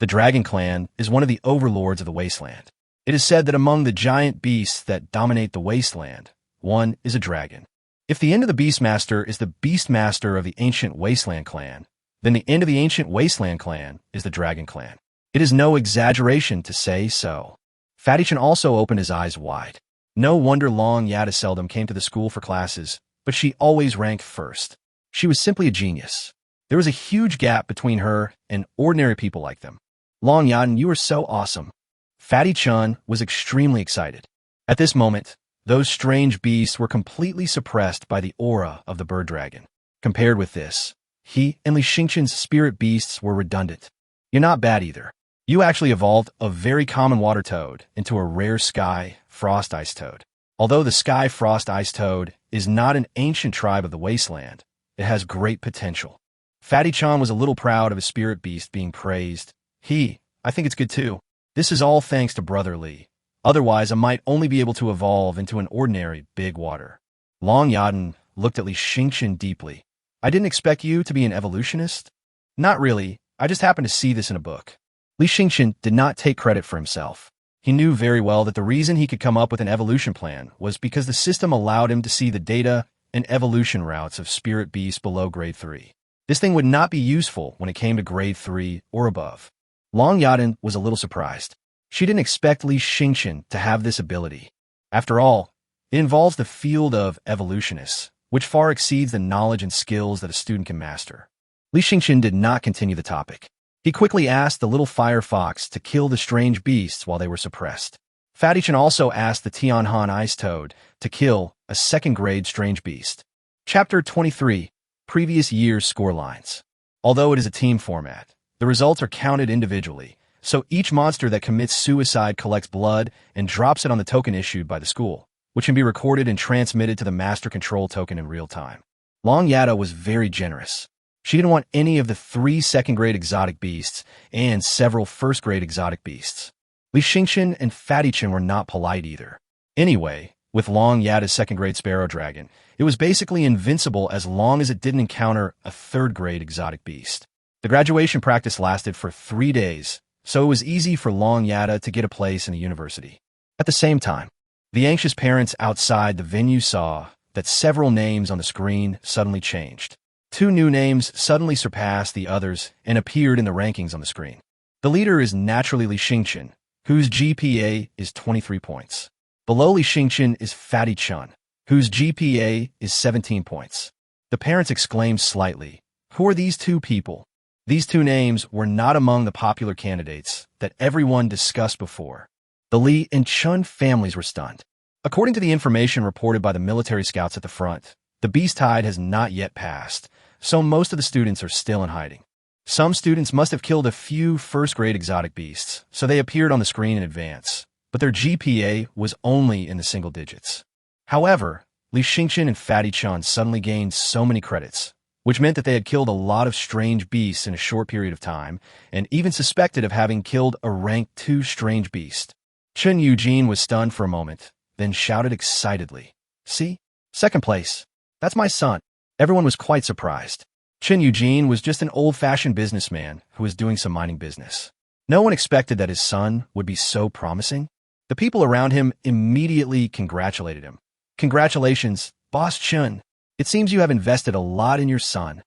The dragon clan is one of the overlords of the wasteland. It is said that among the giant beasts that dominate the wasteland, one is a dragon. If the end of the Beastmaster is the Beastmaster of the ancient wasteland clan, then the end of the ancient wasteland clan is the dragon clan. It is no exaggeration to say so. Fatty Chin also opened his eyes wide. No wonder Long Yada seldom came to the school for classes, but she always ranked first. She was simply a genius. There was a huge gap between her and ordinary people like them. Long Yaden, you are so awesome. Fatty Chun was extremely excited. At this moment, those strange beasts were completely suppressed by the aura of the bird dragon. Compared with this, he and Li Xingchen's spirit beasts were redundant. You're not bad either. You actually evolved a very common water toad into a rare sky frost ice toad. Although the sky frost ice toad is not an ancient tribe of the wasteland, it has great potential. Fatty Chan was a little proud of his spirit beast being praised. I think it's good too. This is all thanks to Brother Li. Otherwise, I might only be able to evolve into an ordinary big water. Long Yaden looked at Li Xingchen deeply. I didn't expect you to be an evolutionist? Not really. I just happened to see this in a book. Li Xingchen did not take credit for himself. He knew very well that the reason he could come up with an evolution plan was because the system allowed him to see the data and evolution routes of spirit beasts below grade 3. This thing would not be useful when it came to grade 3 or above. Long Yaden was a little surprised. She didn't expect Li Xingchen to have this ability. After all, It involves the field of evolutionists, which far exceeds the knowledge and skills that a student can master. Li Xingqian did not continue the topic. He quickly asked the little fire fox to kill the strange beasts while they were suppressed. Fatty Chen also asked the Tianhan ice toad to kill a second-grade strange beast. Chapter 23, Previous Year's Score Lines. Although it is a team format, the results are counted individually, so each monster that commits suicide collects blood and drops it on the token issued by the school, which can be recorded and transmitted to the master control token in real time. Long Yada was very generous. She didn't want any of the 3 second-grade exotic beasts and several first-grade exotic beasts. Li Xingqian and Fatty Chen were not polite either. Anyway, with Long Yada's second-grade sparrow dragon, it was basically invincible as long as it didn't encounter a third-grade exotic beast. The graduation practice lasted for 3 days, so it was easy for Long Yada to get a place in the university. At the same time, the anxious parents outside the venue saw that several names on the screen suddenly changed. 2 new names suddenly surpassed the others and appeared in the rankings on the screen. The leader is naturally Li Xingqian, whose GPA is 23 points. Below Li Xingqian is Fatty Chen, whose GPA is 17 points. The parents exclaimed slightly, "Who are these 2 people?" These 2 names were not among the popular candidates that everyone discussed before. The Li and Chen families were stunned. According to the information reported by the military scouts at the front, the beast tide has not yet passed, so most of the students are still in hiding. Some students must have killed a few first-grade exotic beasts, so they appeared on the screen in advance, but their GPA was only in the single digits. However, Li Xingqian and Fatty Chen suddenly gained so many credits, which meant that they had killed a lot of strange beasts in a short period of time, and even suspected of having killed a rank 2 strange beast. Chen Eugene was stunned for a moment, then shouted excitedly, "See? Second place. That's my son." Everyone was quite surprised. Chen Eugene was just an old-fashioned businessman who was doing some mining business. No one expected that his son would be so promising. The people around him immediately congratulated him. "Congratulations, Boss Chen. It seems you have invested a lot in your son."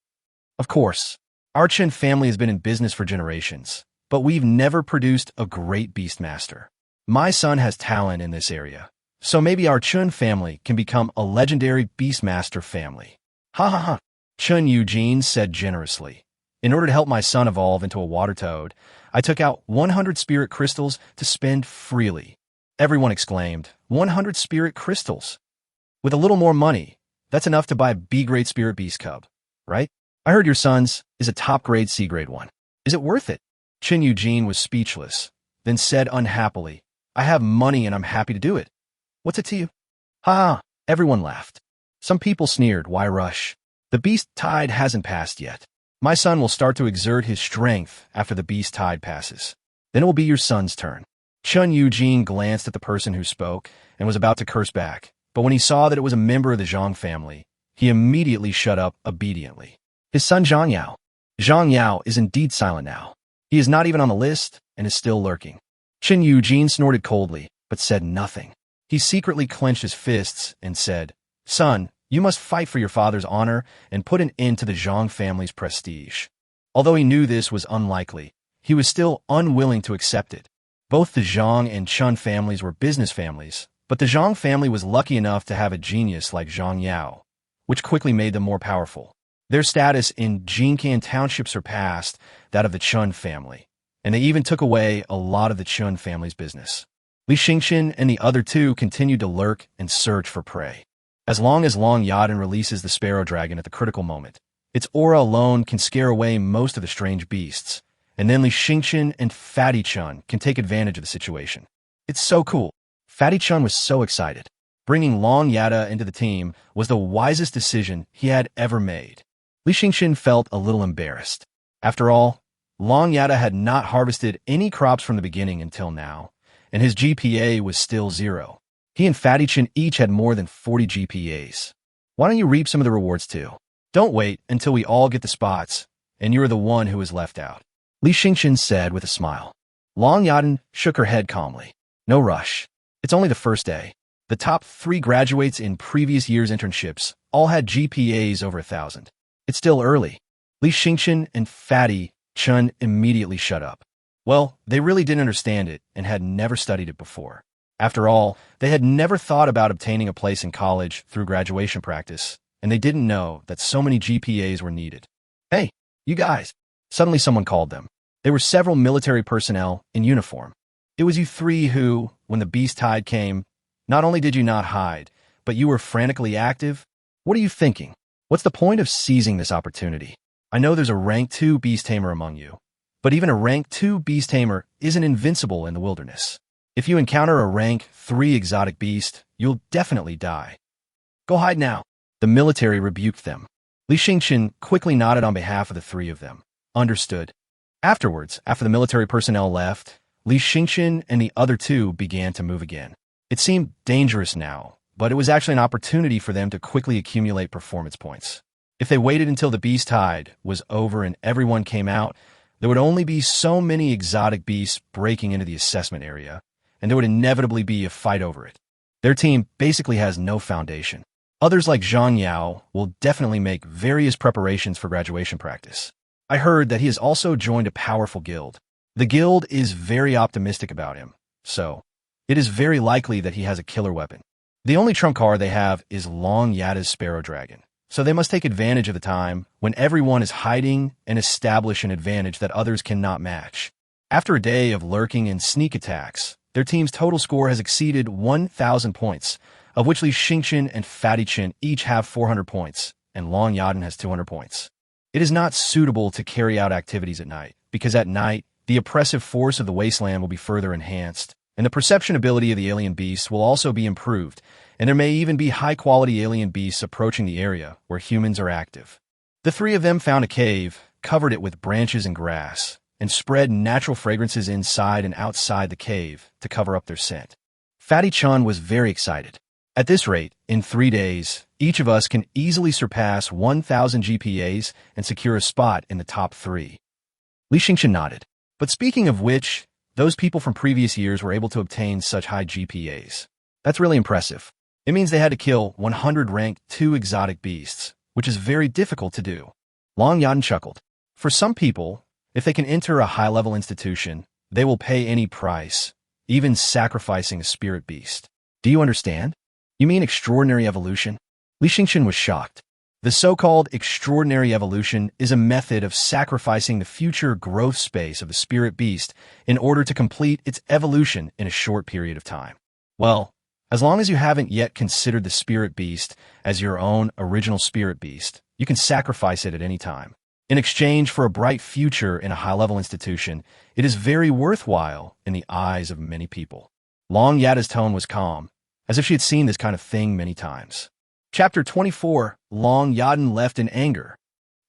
Of course, our Chen family has been in business for generations, but we've never produced a great Beastmaster. My son has talent in this area, so maybe our Chen family can become a legendary Beastmaster family. Ha ha ha, Chen Eugene said generously. "In order to help my son evolve into a water toad, I took out 100 spirit crystals to spend freely." Everyone exclaimed, 100 spirit crystals? With a little more money, that's enough to buy a B-grade spirit beast cub, right? I heard your son's is a top-grade C-grade one. Is it worth it? Chen Eugene was speechless, then said unhappily, "I have money and I'm happy to do it. What's it to you?" Ha ha, everyone laughed. Some people sneered, "Why rush? The beast tide hasn't passed yet. My son will start to exert his strength after the beast tide passes. Then it will be your son's turn." Chen Eugene glanced at the person who spoke and was about to curse back, but when he saw that it was a member of the Zhang family, he immediately shut up obediently. His son Zhang Yao. Zhang Yao is indeed silent now. He is not even on the list and is still lurking. Chen Eugene snorted coldly, but said nothing. He secretly clenched his fists and said, "Son, you must fight for your father's honor and put an end to the Zhang family's prestige." Although he knew this was unlikely, he was still unwilling to accept it. Both the Zhang and Chen families were business families, but the Zhang family was lucky enough to have a genius like Zhang Yao, which quickly made them more powerful. Their status in Jincan Township surpassed that of the Chen family, and they even took away a lot of the Chen family's business. Li Xingqian and the other 2 continued to lurk and search for prey. As long as Long Yadan releases the sparrow dragon at the critical moment, its aura alone can scare away most of the strange beasts, and then Li Xingqian and Fatty Chen can take advantage of the situation. It's so cool. Fatty Chen was so excited. Bringing Long Yada into the team was the wisest decision he had ever made. Li Xingqian felt a little embarrassed. After all, Long Yada had not harvested any crops from the beginning until now, and his GPA was still 0. He and Fatty Chen each had more than 40 GPAs. Why don't you reap some of the rewards too? Don't wait until we all get the spots, and you are the one who is left out. Li Xingqian said with a smile. Long Yadan shook her head calmly. No rush. It's only the first day. The top 3 graduates in previous year's internships all had GPAs over 1,000. It's still early. Li Xingqian and Fatty Chen immediately shut up. Well, they really didn't understand it and had never studied it before. After all, they had never thought about obtaining a place in college through graduation practice, and they didn't know that so many GPAs were needed. Hey, you guys! Suddenly someone called them. There were several military personnel in uniform. It was you three who, when the beast tide came, not only did you not hide, but you were frantically active. What are you thinking? What's the point of seizing this opportunity? I know there's a rank 2 beast tamer among you, but even a rank 2 beast tamer isn't invincible in the wilderness. If you encounter a rank 3 exotic beast, you'll definitely die. Go hide now. The military rebuked them. Li Yueming quickly nodded on behalf of the three of them. Understood. Afterwards, after the military personnel left, Li Yueming and the other two began to move again. It seemed dangerous now, but it was actually an opportunity for them to quickly accumulate performance points. If they waited until the beast tide was over and everyone came out, there would only be so many exotic beasts breaking into the assessment area, and there would inevitably be a fight over it. Their team basically has no foundation. Others like Zhang Yao will definitely make various preparations for graduation practice. I heard that he has also joined a powerful guild. The guild is very optimistic about him, so it is very likely that he has a killer weapon. The only trump card they have is Long Yada's Sparrow Dragon, so they must take advantage of the time when everyone is hiding and establish an advantage that others cannot match. After a day of lurking and sneak attacks, their team's total score has exceeded 1,000 points, of which Li Yueming and Fatty Chen each have 400 points, and Long Yadan has 200 points. It is not suitable to carry out activities at night, because at night, the oppressive force of the wasteland will be further enhanced, and the perception ability of the alien beasts will also be improved, and there may even be high-quality alien beasts approaching the area where humans are active. The three of them found a cave, covered it with branches and grass, and spread natural fragrances inside and outside the cave to cover up their scent. Fatty Chen was very excited. At this rate, in 3 days, each of us can easily surpass 1,000 GPAs and secure a spot in the top 3. Li Yueming nodded. But speaking of which, those people from previous years were able to obtain such high GPAs. That's really impressive. It means they had to kill 100 rank 2 exotic beasts, which is very difficult to do. Long Yadan chuckled. For some people, if they can enter a high-level institution, they will pay any price, even sacrificing a spirit beast. Do you understand? You mean extraordinary evolution? Li Yueming was shocked. The so-called extraordinary evolution is a method of sacrificing the future growth space of the spirit beast in order to complete its evolution in a short period of time. Well, as long as you haven't yet considered the spirit beast as your own original spirit beast, you can sacrifice it at any time. In exchange for a bright future in a high-level institution, it is very worthwhile in the eyes of many people. Long Yada's tone was calm, as if she had seen this kind of thing many times. Chapter 24, Long Yadan left in anger.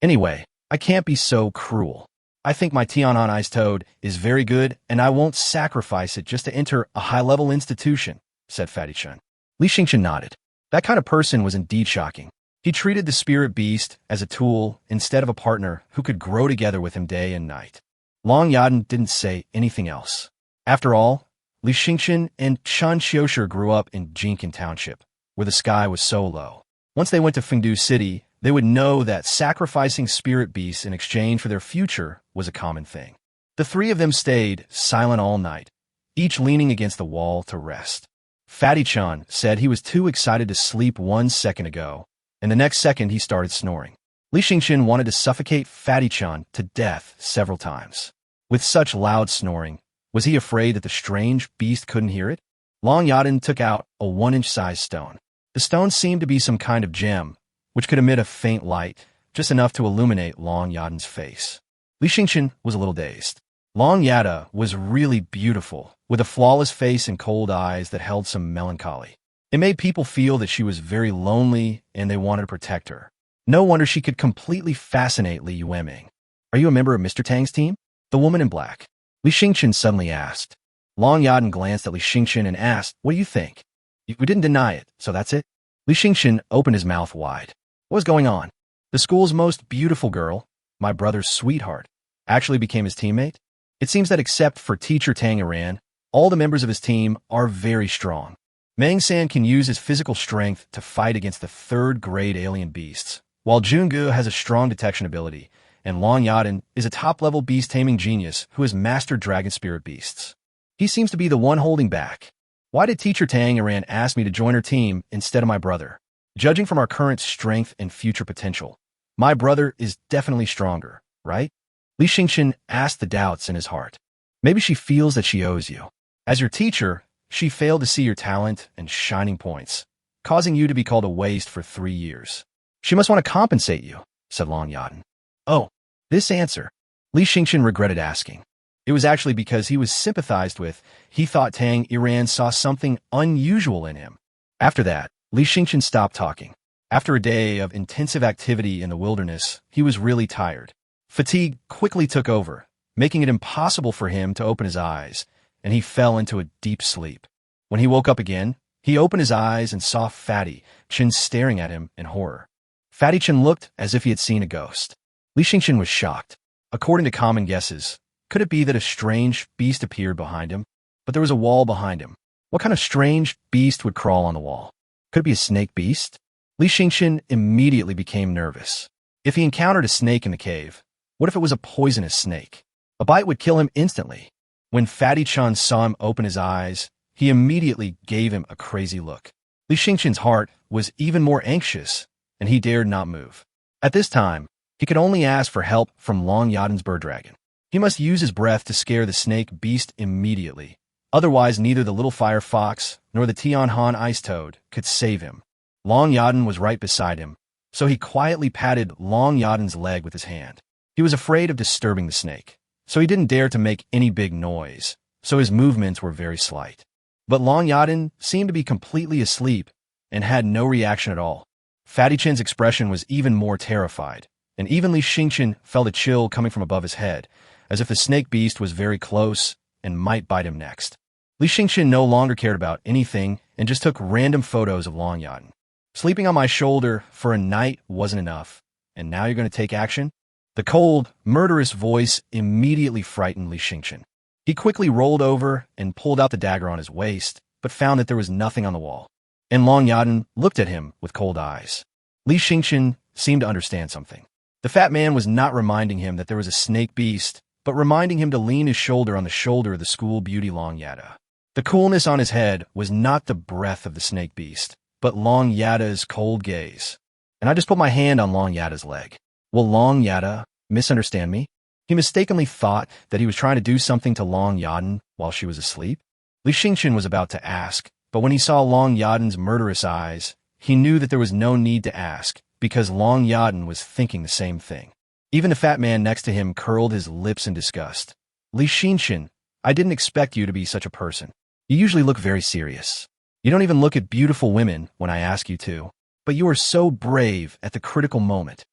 Anyway, I can't be so cruel. I think my Tianan Ice Toad is very good, and I won't sacrifice it just to enter a high-level institution, said Fatty Chen. Li Yueming nodded. That kind of person was indeed shocking. He treated the spirit beast as a tool instead of a partner who could grow together with him day and night. Long Yadan didn't say anything else. After all, Li Yueming and Chen Xiushi grew up in Jincan Township, where the sky was so low. Once they went to Fengdu City, they would know that sacrificing spirit beasts in exchange for their future was a common thing. The three of them stayed silent all night, each leaning against the wall to rest. Fatty Chen said he was too excited to sleep 1 second ago, and the next second he started snoring. Li Yueming wanted to suffocate Fatty Chen to death several times. With such loud snoring, was he afraid that the strange beast couldn't hear it? Long Yadan took out a 1-inch size stone. The stone seemed to be some kind of gem, which could emit a faint light, just enough to illuminate Long Yadan's face. Li Yueming was a little dazed. Long Yada was really beautiful, with a flawless face and cold eyes that held some melancholy. It made people feel that she was very lonely and they wanted to protect her. No wonder she could completely fascinate Li Yueming. Are you a member of Mr. Tang's team? The woman in black. Li Yueming suddenly asked. Long Yadan glanced at Li Yueming and asked, "What do you think?" We didn't deny it, so that's it. Li Yueming opened his mouth wide. What was going on? The school's most beautiful girl, my brother's sweetheart, actually became his teammate? It seems that except for teacher Tanger, all the members of his team are very strong. Mang-san can use his physical strength to fight against the third-grade alien beasts, while Jungu has a strong detection ability, and Long Yadan is a top-level beast-taming genius who has mastered dragon spirit beasts. He seems to be the one holding back. Why did teacher Tang Iran ask me to join her team instead of my brother? Judging from our current strength and future potential, my brother is definitely stronger, right? Li Xingqian asked the doubts in his heart. Maybe she feels that she owes you. As your teacher, she failed to see your talent and shining points, causing you to be called a waste for 3 years. She must want to compensate you, said Long Yaden. Oh, this answer. Li Xingqian regretted asking. It was actually because he was sympathized with. He thought Tang Iran saw something unusual in him. After that, Li Xingqian stopped talking. After a day of intensive activity in the wilderness, he was really tired. Fatigue quickly took over, making it impossible for him to open his eyes, and he fell into a deep sleep. When he woke up again, he opened his eyes and saw Fatty Chen staring at him in horror. Fatty Chen looked as if he had seen a ghost. Li Xingqian was shocked. According to common guesses, could it be that a strange beast appeared behind him? But there was a wall behind him. What kind of strange beast would crawl on the wall? Could it be a snake beast? Li Xingqian immediately became nervous. If he encountered a snake in the cave, what if it was a poisonous snake? A bite would kill him instantly. When Fatty Chen saw him open his eyes, he immediately gave him a crazy look. Li Xingqian's heart was even more anxious, and he dared not move. At this time, he could only ask for help from Long Yaden's bird dragon. He must use his breath to scare the snake beast immediately. Otherwise, neither the little fire fox nor the Tianhan ice toad could save him. Long Yaden was right beside him, so he quietly patted Long Yaden's leg with his hand. He was afraid of disturbing the snake, so he didn't dare to make any big noise, so his movements were very slight. But Long Yaden seemed to be completely asleep and had no reaction at all. Fatty Chen's expression was even more terrified, and even Li Xingqian felt a chill coming from above his head, as if the snake beast was very close and might bite him next. Li Xingqian no longer cared about anything and just took random photos of Long Yaden. Sleeping on my shoulder for a night wasn't enough, and now you're going to take action? The cold, murderous voice immediately frightened Li Xingqian. He quickly rolled over and pulled out the dagger on his waist, but found that there was nothing on the wall. And Long Yaden looked at him with cold eyes. Li Xingqian seemed to understand something. The fat man was not reminding him that there was a snake beast, but reminding him to lean his shoulder on the shoulder of the school beauty Long Yada. The coolness on his head was not the breath of the snake beast, but Long Yada's cold gaze. And I just put my hand on Long Yada's leg. Will Long Yada misunderstand me? He mistakenly thought that he was trying to do something to Long Yaden while she was asleep. Li Xingqian was about to ask, but when he saw Long Yaden's murderous eyes, he knew that there was no need to ask, because Long Yaden was thinking the same thing. Even the fat man next to him curled his lips in disgust. Li Xingqian, I didn't expect you to be such a person. You usually look very serious. You don't even look at beautiful women when I ask you to, but you are so brave at the critical moment.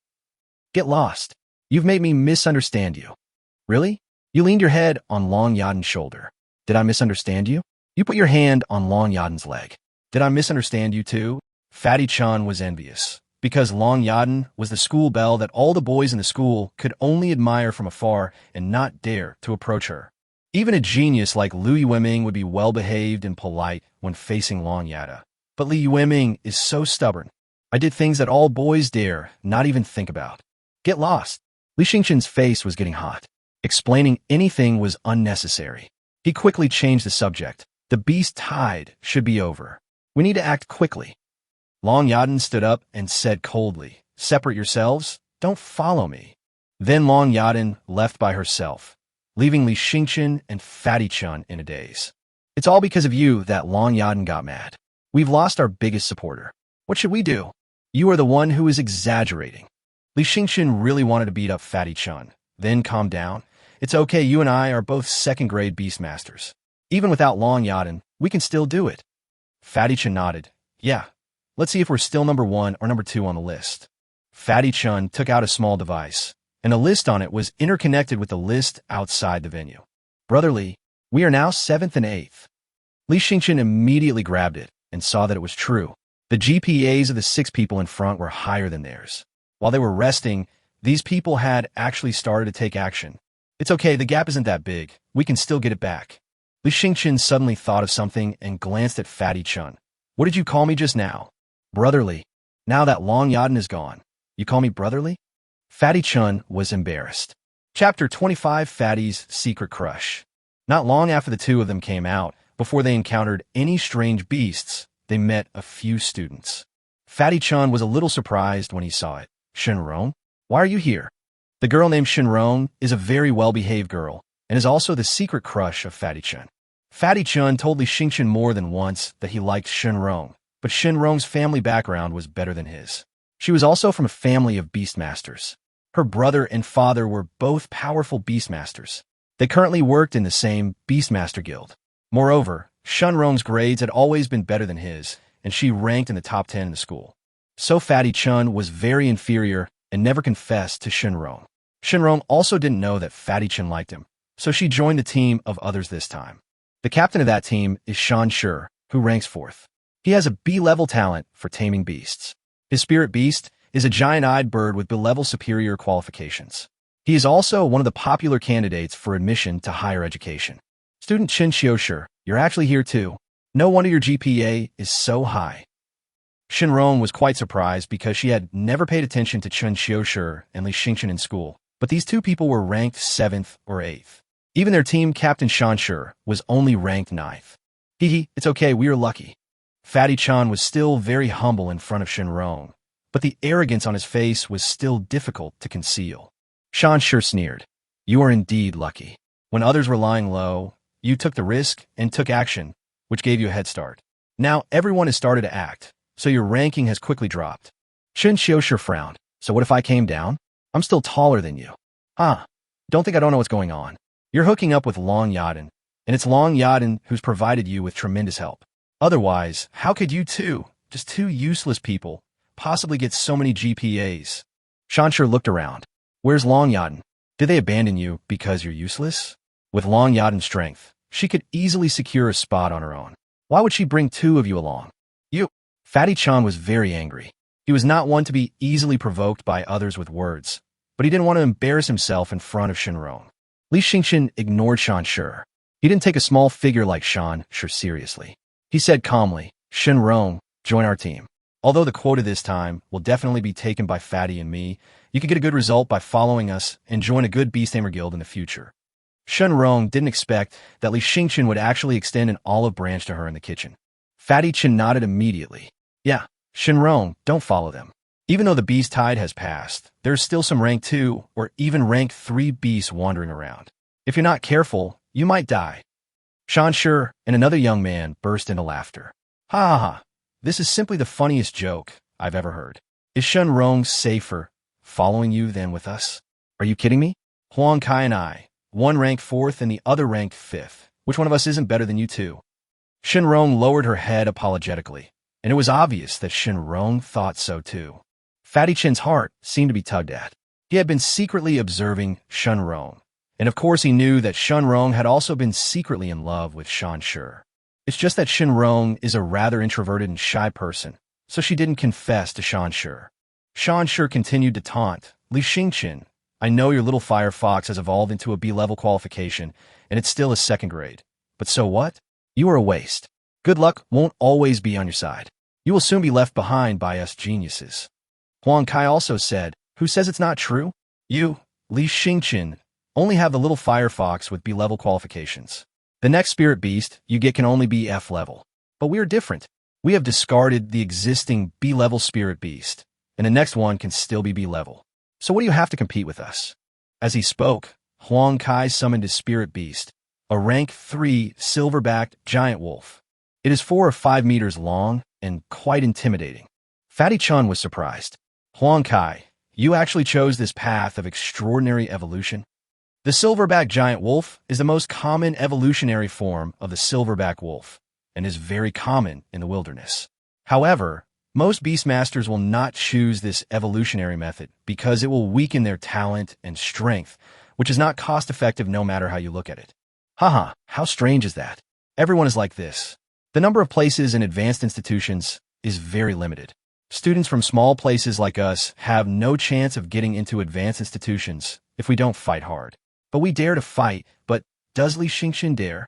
Get lost. You've made me misunderstand you. Really? You leaned your head on Long Yaden's shoulder. Did I misunderstand you? You put your hand on Long Yaden's leg. Did I misunderstand you too? Fatty Chan was envious, because Long Yaden was the school belle that all the boys in the school could only admire from afar and not dare to approach her. Even a genius like Li Yueming would be well-behaved and polite when facing Long Yada. But Li Yueming is so stubborn. I did things that all boys dare not even think about. Get lost. Li Xingqian's face was getting hot. Explaining anything was unnecessary. He quickly changed the subject. The beast tide should be over. We need to act quickly. Long Yaden stood up and said coldly, Separate yourselves. Don't follow me. Then Long Yaden left by herself, leaving Li Xingqian and Fatty Chun in a daze. It's all because of you that Long Yaden got mad. We've lost our biggest supporter. What should we do? You are the one who is exaggerating. Li Xingqian really wanted to beat up Fatty Chun, then calm down. It's okay, you and I are both second-grade Beastmasters. Even without Long Yaden, we can still do it. Fatty Chun nodded. Yeah, let's see if we're still number 1 or number 2 on the list. Fatty Chun took out a small device, and a list on it was interconnected with the list outside the venue. Brother Li, we are now 7th and 8th. Li Xingqian immediately grabbed it and saw that it was true. The GPAs of the 6 people in front were higher than theirs. While they were resting, these people had actually started to take action. It's okay, the gap isn't that big. We can still get it back. Li Xingqian suddenly thought of something and glanced at Fatty Chun. What did you call me just now? Brotherly. Now that Long Yaden is gone, you call me brotherly? Fatty Chun was embarrassed. Chapter 25, Fatty's Secret Crush. Not long after the two of them came out, Before they encountered any strange beasts, they met a few students. Fatty Chun was a little surprised when he saw it. Shenrong? Why are you here? The girl named Shenrong is a very well-behaved girl and is also the secret crush of Fatty Chun. Fatty Chun told Li Xingchen more than once that he liked Shenrong, but Shenrong's family background was better than his. She was also from a family of Beastmasters. Her brother and father were both powerful Beastmasters. They currently worked in the same Beastmaster Guild. Moreover, Shenrong's grades had always been better than his, and she ranked in the top 10 in the school. So Fatty Chun was very inferior and never confessed to Shenrong. Shenrong also didn't know that Fatty Chun liked him, so she joined the team of others this time. The captain of that team is Shan Shi, who ranks 4th. He has a B-level talent for taming beasts. His spirit beast is a giant-eyed bird with B-level superior qualifications. He is also one of the popular candidates for admission to higher education. Student Chen Xiushi, you're actually here too. No wonder your GPA is so high. Shenrong was quite surprised because she had never paid attention to Chen Xiushi and Li Xingchen in school, but these two people were ranked 7th or 8th. Even their team captain Shan Shi was only ranked 9th. Hee, it's okay, we are lucky. Fatty Chun was still very humble in front of Shenrong, but the arrogance on his face was still difficult to conceal. Shan Shi sneered. You are indeed lucky. When others were lying low, you took the risk and took action, which gave you a head start. Now everyone has started to act, so your ranking has quickly dropped. Chen Xiushi frowned. So what if I came down? I'm still taller than you. Don't think I don't know what's going on. You're hooking up with Long Yaden, and it's Long Yaden who's provided you with tremendous help. Otherwise, how could you two, just two useless people, possibly get so many GPAs? Shan Shi looked around. Where's Long Yaden? Did they abandon you because you're useless? With Long Yaden's strength, she could easily secure a spot on her own. Why would she bring two of you along? Fatty Chun was very angry. He was not one to be easily provoked by others with words, but he didn't want to embarrass himself in front of Shenrong. Li Xingchen ignored Shan Shi. He didn't take a small figure like Shan Shi seriously. He said calmly, Shenrong, join our team. Although the quota this time will definitely be taken by Fatty and me, you can get a good result by following us and join a good Beast Tamer guild in the future. Shenrong didn't expect that Li Xingchen would actually extend an olive branch to her in the kitchen. Fatty Chun nodded immediately. Yeah, Shenrong, don't follow them. Even though the beast tide has passed, there's still some rank 2 or even rank 3 beasts wandering around. If you're not careful, you might die. Shan Shi and another young man burst into laughter. Ha ha ha, this is simply the funniest joke I've ever heard. Is Shenrong safer following you than with us? Are you kidding me? Huang Kai and I, one ranked 4th and the other ranked 5th. Which one of us isn't better than you two? Shenrong lowered her head apologetically, and it was obvious that Shenrong thought so too. Fatty Chun's heart seemed to be tugged at. He had been secretly observing Shenrong, and of course he knew that Shenrong had also been secretly in love with Shan Shi. It's just that Shenrong is a rather introverted and shy person, so she didn't confess to Shan Shi. Shan Shi continued to taunt, Li Xingchen, I know your little firefox has evolved into a B-level qualification, and it's still a 2nd grade. But so what? You are a waste. Good luck won't always be on your side. You will soon be left behind by us geniuses. Huang Kai also said, who says it's not true? You, Li Xingchen, only have the little firefox with B-level qualifications. The next spirit beast you get can only be F-level. But we are different. We have discarded the existing B-level spirit beast, and the next one can still be B-level. So what do you have to compete with us? As he spoke, Huang Kai summoned his spirit beast, a rank 3 silverbacked giant wolf. It is 4 or 5 meters long and quite intimidating. Fatty Chun was surprised. Huang Kai, you actually chose this path of extraordinary evolution? The silverback giant wolf is the most common evolutionary form of the silverback wolf and is very common in the wilderness. However, most Beastmasters will not choose this evolutionary method because it will weaken their talent and strength, which is not cost-effective no matter how you look at it. Haha, how strange is that? Everyone is like this. The number of places in advanced institutions is very limited. Students from small places like us have no chance of getting into advanced institutions if we don't fight hard. But we dare to fight, but does Li Xingchen dare?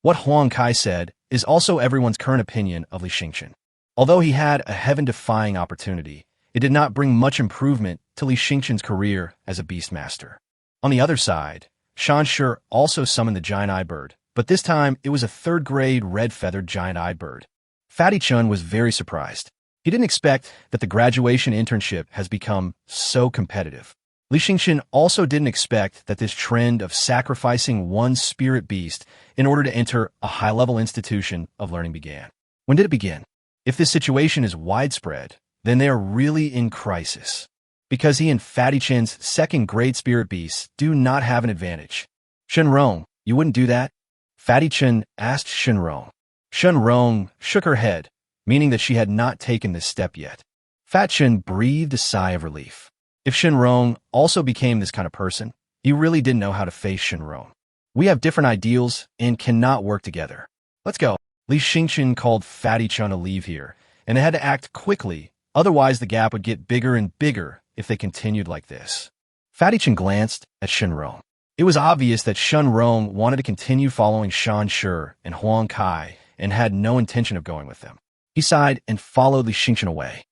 What Huang Kai said is also everyone's current opinion of Li Xingchen. Although he had a heaven-defying opportunity, it did not bring much improvement to Li Xingchen's career as a Beastmaster. On the other side, Shan Shi also summoned the giant eye bird, but this time it was a third-grade red-feathered giant-eyed bird. Fatty Chun was very surprised. He didn't expect that the graduation internship has become so competitive. Li Xingchen also didn't expect that this trend of sacrificing one spirit beast in order to enter a high-level institution of learning began. When did it begin? If this situation is widespread, then they are really in crisis. Because he and Fatty Chen's second-grade spirit beasts do not have an advantage. Shenrong, you wouldn't do that? Fatty Chen asked Shenrong. Shenrong shook her head, meaning that she had not taken this step yet. Fat Chen breathed a sigh of relief. If Shenrong also became this kind of person, he really didn't know how to face Shenrong. We have different ideals and cannot work together. Let's go. Li Xingchen called Fatty Chun to leave here, and they had to act quickly, otherwise the gap would get bigger and bigger if they continued like this. Fatty Chun glanced at Shenrong. It was obvious that Shenrong wanted to continue following Shan Shi and Huang Kai and had no intention of going with them. He sighed and followed Li Xingchen away.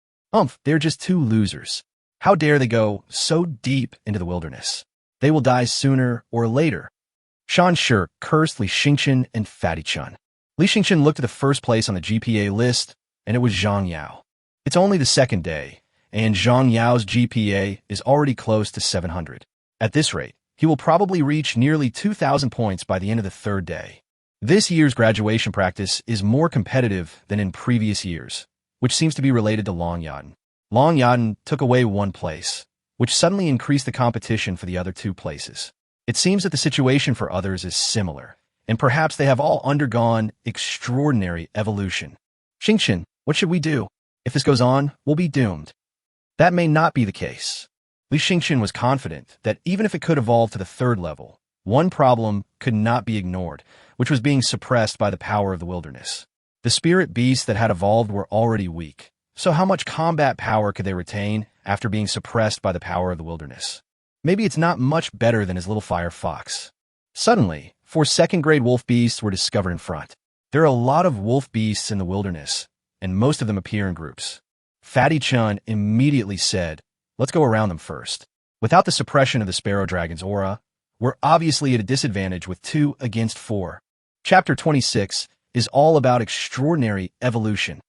They're just two losers. How dare they go so deep into the wilderness? They will die sooner or later. Shan Shi cursed Li Xingchen and Fatty Chun. Li Xingchen looked at the first place on the GPA list, and it was Zhang Yao. It's only the second day, and Zhang Yao's GPA is already close to 700. At this rate, he will probably reach nearly 2,000 points by the end of the third day. This year's graduation practice is more competitive than in previous years, which seems to be related to Long Yaden. Long Yaden took away one place, which suddenly increased the competition for the other two places. It seems that the situation for others is similar, and perhaps they have all undergone extraordinary evolution. Xingchen, what should we do? If this goes on, we'll be doomed. That may not be the case. Li Xingchen was confident that even if it could evolve to the third level, one problem could not be ignored, which was being suppressed by the power of the wilderness. The spirit beasts that had evolved were already weak, so how much combat power could they retain after being suppressed by the power of the wilderness? Maybe it's not much better than his little fire fox. Suddenly, 4 second-grade wolf beasts were discovered in front. There are a lot of wolf beasts in the wilderness, and most of them appear in groups. Fatty Chun immediately said, let's go around them first. Without the suppression of the Sparrow Dragon's aura, we're obviously at a disadvantage with 2 against 4. Chapter 26 is all about extraordinary evolution.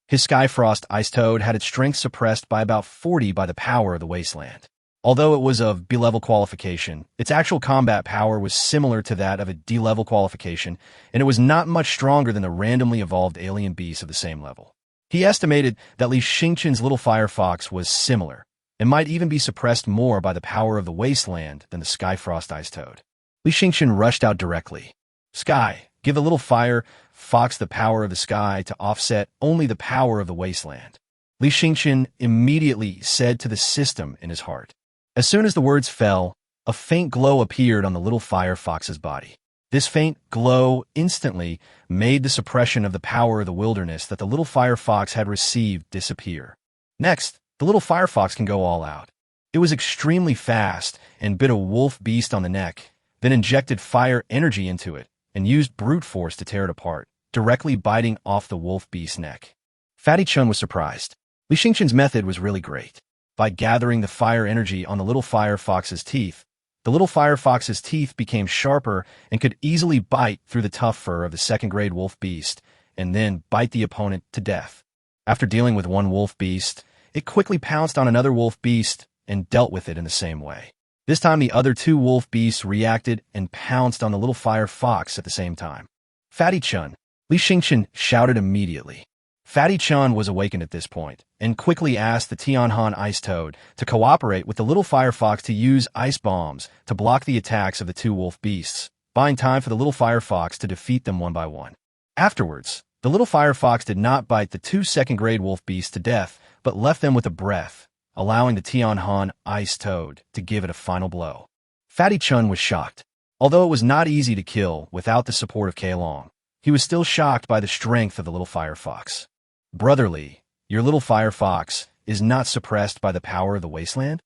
His Skyfrost Ice Toad had its strength suppressed by about 40 by the power of the wasteland. Although it was of B-level qualification, its actual combat power was similar to that of a D-level qualification, and it was not much stronger than the randomly evolved alien beasts of the same level. He estimated that Li Xingchen's little firefox was similar, and might even be suppressed more by the power of the wasteland than the Skyfrost Ice Toad. Li Xingchen rushed out directly. Sky, give the little fire fox the power of the sky to offset only the power of the wasteland. Li Xingchen immediately said to the system in his heart. As soon as the words fell, a faint glow appeared on the little fire fox's body. This faint glow instantly made the suppression of the power of the wilderness that the little fire fox had received disappear. Next, the little fire fox can go all out. It was extremely fast and bit a wolf beast on the neck, then injected fire energy into it and used brute force to tear it apart, directly biting off the wolf beast's neck. Fatty Chun was surprised. Li Xingchen's method was really great. By gathering the fire energy on the little fire fox's teeth, the little fire fox's teeth became sharper and could easily bite through the tough fur of the second-grade wolf beast and then bite the opponent to death. After dealing with one wolf beast, it quickly pounced on another wolf beast and dealt with it in the same way. This time the other 2 wolf beasts reacted and pounced on the little fire fox at the same time. Fatty Chun, Li Xingchen shouted immediately. Fatty Chun was awakened at this point, and quickly asked the Tianhan Ice Toad to cooperate with the little fire fox to use ice bombs to block the attacks of the 2 wolf beasts, buying time for the little fire fox to defeat them one by one. Afterwards, the little fire fox did not bite the 2 second-grade wolf beasts to death, but left them with a breath, allowing the Tianhan Ice Toad to give it a final blow. Fatty Chun was shocked. Although it was not easy to kill without the support of Kailong, he was still shocked by the strength of the little fire fox. Brotherly, your little fire fox is not suppressed by the power of the wasteland?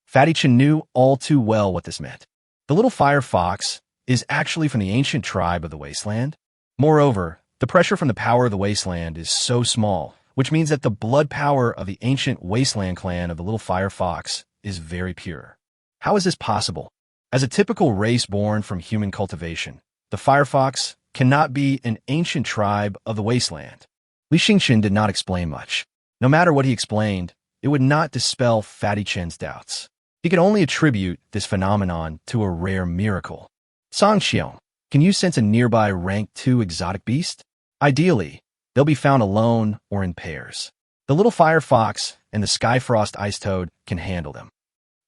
Fatty Chun knew all too well what this meant. The little fire fox is actually from the ancient tribe of the wasteland. Moreover, the pressure from the power of the wasteland is so small, which means that the blood power of the ancient wasteland clan of the little fire fox is very pure. How is this possible? As a typical race born from human cultivation, The firefox cannot be an ancient tribe of the wasteland. Li Xingchen did not explain much. No matter what he explained, it would not dispel Fatty Chen's doubts. He could only attribute this phenomenon to a rare miracle. Song Xiong, can you sense a nearby rank 2 exotic beast? Ideally, they'll be found alone or in pairs. The little firefox and the Skyfrost ice toad can handle them.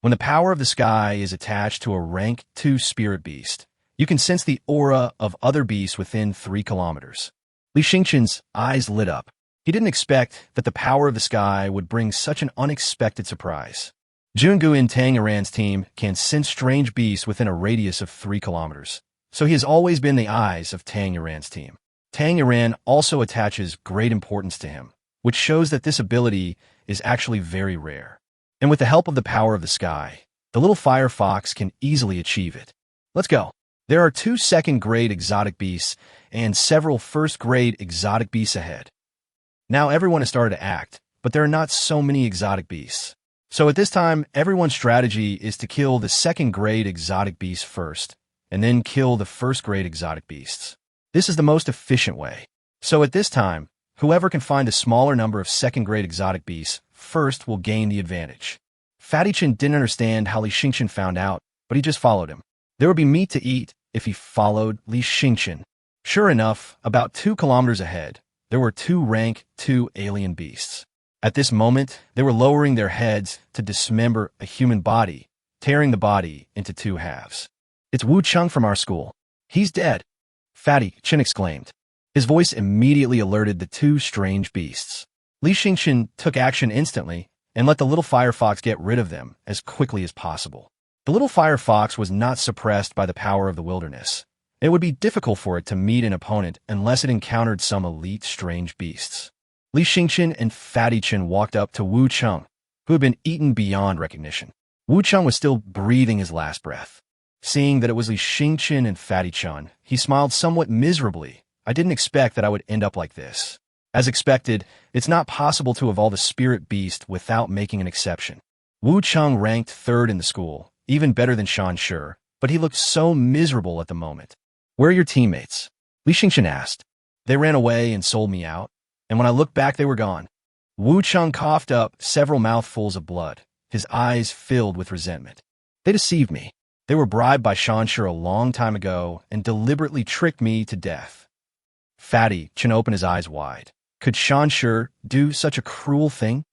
When the power of the sky is attached to a rank 2 spirit beast, you can sense the aura of other beasts within 3 kilometers. Li Xingchen's eyes lit up. He didn't expect that the power of the sky would bring such an unexpected surprise. Jungu in Tang Iran's team can sense strange beasts within a radius of 3 kilometers, so he has always been the eyes of Tang Iran's team. Tang Iran also attaches great importance to him, which shows that this ability is actually very rare. And with the help of the power of the sky, the little firefox can easily achieve it. Let's go. There are 2 second-grade exotic beasts and several first-grade exotic beasts ahead. Now everyone has started to act, but there are not so many exotic beasts. So at this time, everyone's strategy is to kill the second-grade exotic beasts first, and then kill the first-grade exotic beasts. This is the most efficient way. So at this time, whoever can find a smaller number of second-grade exotic beasts first will gain the advantage. Fatty Chen didn't understand how Li Xingchen found out, but he just followed him. There would be meat to eat if he followed Li Xingchen. Sure enough, about 2 kilometers ahead, there were 2 rank 2 alien beasts. At this moment, they were lowering their heads to dismember a human body, tearing the body into 2 halves. It's Wu Cheng from our school. He's dead, Fatty Chen exclaimed. His voice immediately alerted the 2 strange beasts. Li Xingchen took action instantly and let the little firefox get rid of them as quickly as possible. The little firefox was not suppressed by the power of the wilderness. It would be difficult for it to meet an opponent unless it encountered some elite strange beasts. Li Xingchen and Fatty Chen walked up to Wu Cheng, who had been eaten beyond recognition. Wu Cheng was still breathing his last breath. Seeing that it was Li Xingchen and Fatty Chen, he smiled somewhat miserably. I didn't expect that I would end up like this. As expected, it's not possible to evolve a spirit beast without making an exception. Wu Cheng ranked 3rd in the school, even better than Shan Shi, but he looked so miserable at the moment. Where are your teammates? Li Xingchen asked. They ran away and sold me out, and when I looked back they were gone. Wu Cheng coughed up several mouthfuls of blood, his eyes filled with resentment. They deceived me. They were bribed by Shan Shi a long time ago and deliberately tricked me to death. Fatty Chen opened his eyes wide. Could Shan Shi do such a cruel thing?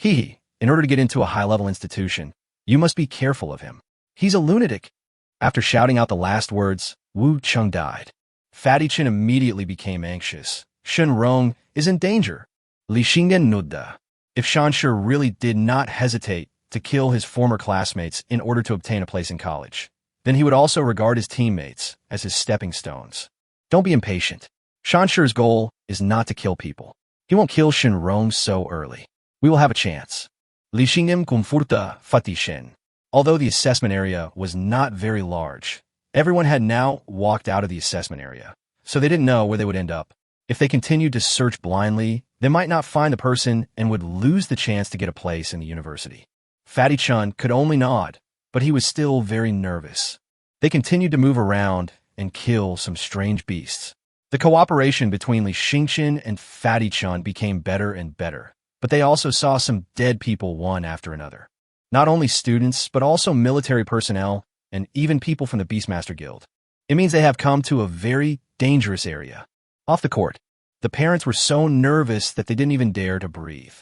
In order to get into a high-level institution, you must be careful of him. He's a lunatic. After shouting out the last words, Wu Cheng died. Fatty Chen immediately became anxious. Shen Rong is in danger. Li Xingdian Nudda. If Shan Shi really did not hesitate to kill his former classmates in order to obtain a place in college, then he would also regard his teammates as his stepping stones. Don't be impatient. Shan Shi's goal is not to kill people. He won't kill Shen Rong so early. We will have a chance. Li Xingdian Kumfurta Fati Shen. Although the assessment area was not very large, everyone had now walked out of the assessment area, so they didn't know where they would end up. If they continued to search blindly, they might not find the person and would lose the chance to get a place in the university. Fatty Chen could only nod, but he was still very nervous. They continued to move around and kill some strange beasts. The cooperation between Li Xingchen and Fatty Chen became better and better, but they also saw some dead people one after another. Not only students, but also military personnel and even people from the Beastmaster Guild. It means they have come to a very dangerous area. Off the court, the parents were so nervous that they didn't even dare to breathe.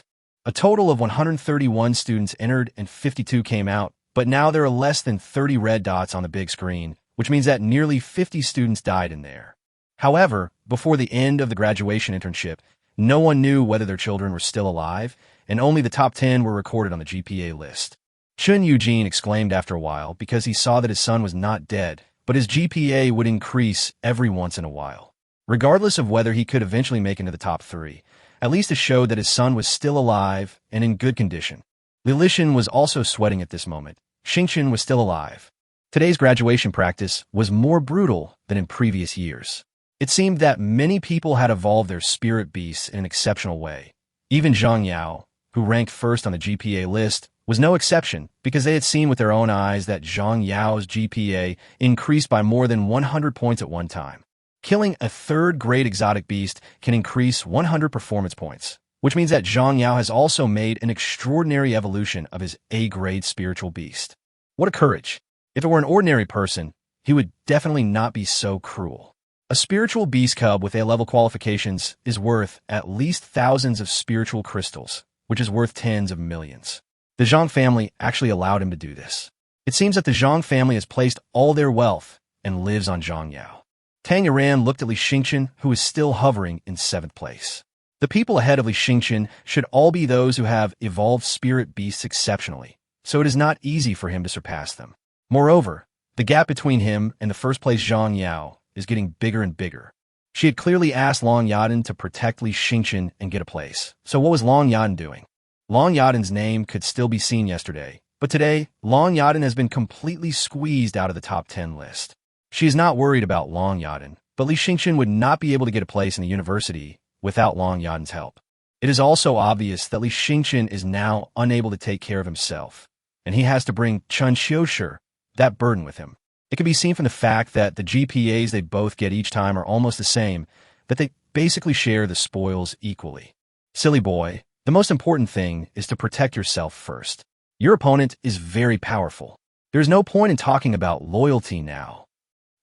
A total of 131 students entered and 52 came out, but now there are less than 30 red dots on the big screen, which means that nearly 50 students died in there. However, before the end of the graduation internship, no one knew whether their children were still alive, and only the top 10 were recorded on the GPA list. Chun Eugene exclaimed after a while because he saw that his son was not dead, but his GPA would increase every once in a while. Regardless of whether he could eventually make into the top 3, at least it showed that his son was still alive and in good condition. Li Lishan was also sweating at this moment. Xingchen was still alive. Today's graduation practice was more brutal than in previous years. It seemed that many people had evolved their spirit beasts in an exceptional way. Even Zhang Yao, who ranked first on the GPA list, was no exception because they had seen with their own eyes that Zhang Yao's GPA increased by more than 100 points at one time. Killing a third-grade exotic beast can increase 100 performance points, which means that Zhang Yao has also made an extraordinary evolution of his A-grade spiritual beast. What a courage! If it were an ordinary person, he would definitely not be so cruel. A spiritual beast cub with A-level qualifications is worth at least thousands of spiritual crystals, which is worth tens of millions. The Zhang family actually allowed him to do this. It seems that the Zhang family has placed all their wealth and lives on Zhang Yao. Tang Yuan looked at Li Xingchen, who is still hovering in 7th place. The people ahead of Li Xingchen should all be those who have evolved spirit beasts exceptionally, so it is not easy for him to surpass them. Moreover, the gap between him and the first-place Zhang Yao is getting bigger and bigger. She had clearly asked Long Yaden to protect Li Xingchen and get a place. So what was Long Yaden doing? Long Yaden's name could still be seen yesterday, but today, Long Yaden has been completely squeezed out of the top 10 list. She is not worried about Long Yaden, but Li Xingchen would not be able to get a place in the university without Long Yaden's help. It is also obvious that Li Xingchen is now unable to take care of himself, and he has to bring Chen Xiushi, that burden, with him. It can be seen from the fact that the GPAs they both get each time are almost the same, that they basically share the spoils equally. Silly boy, the most important thing is to protect yourself first. Your opponent is very powerful. There is no point in talking about loyalty now.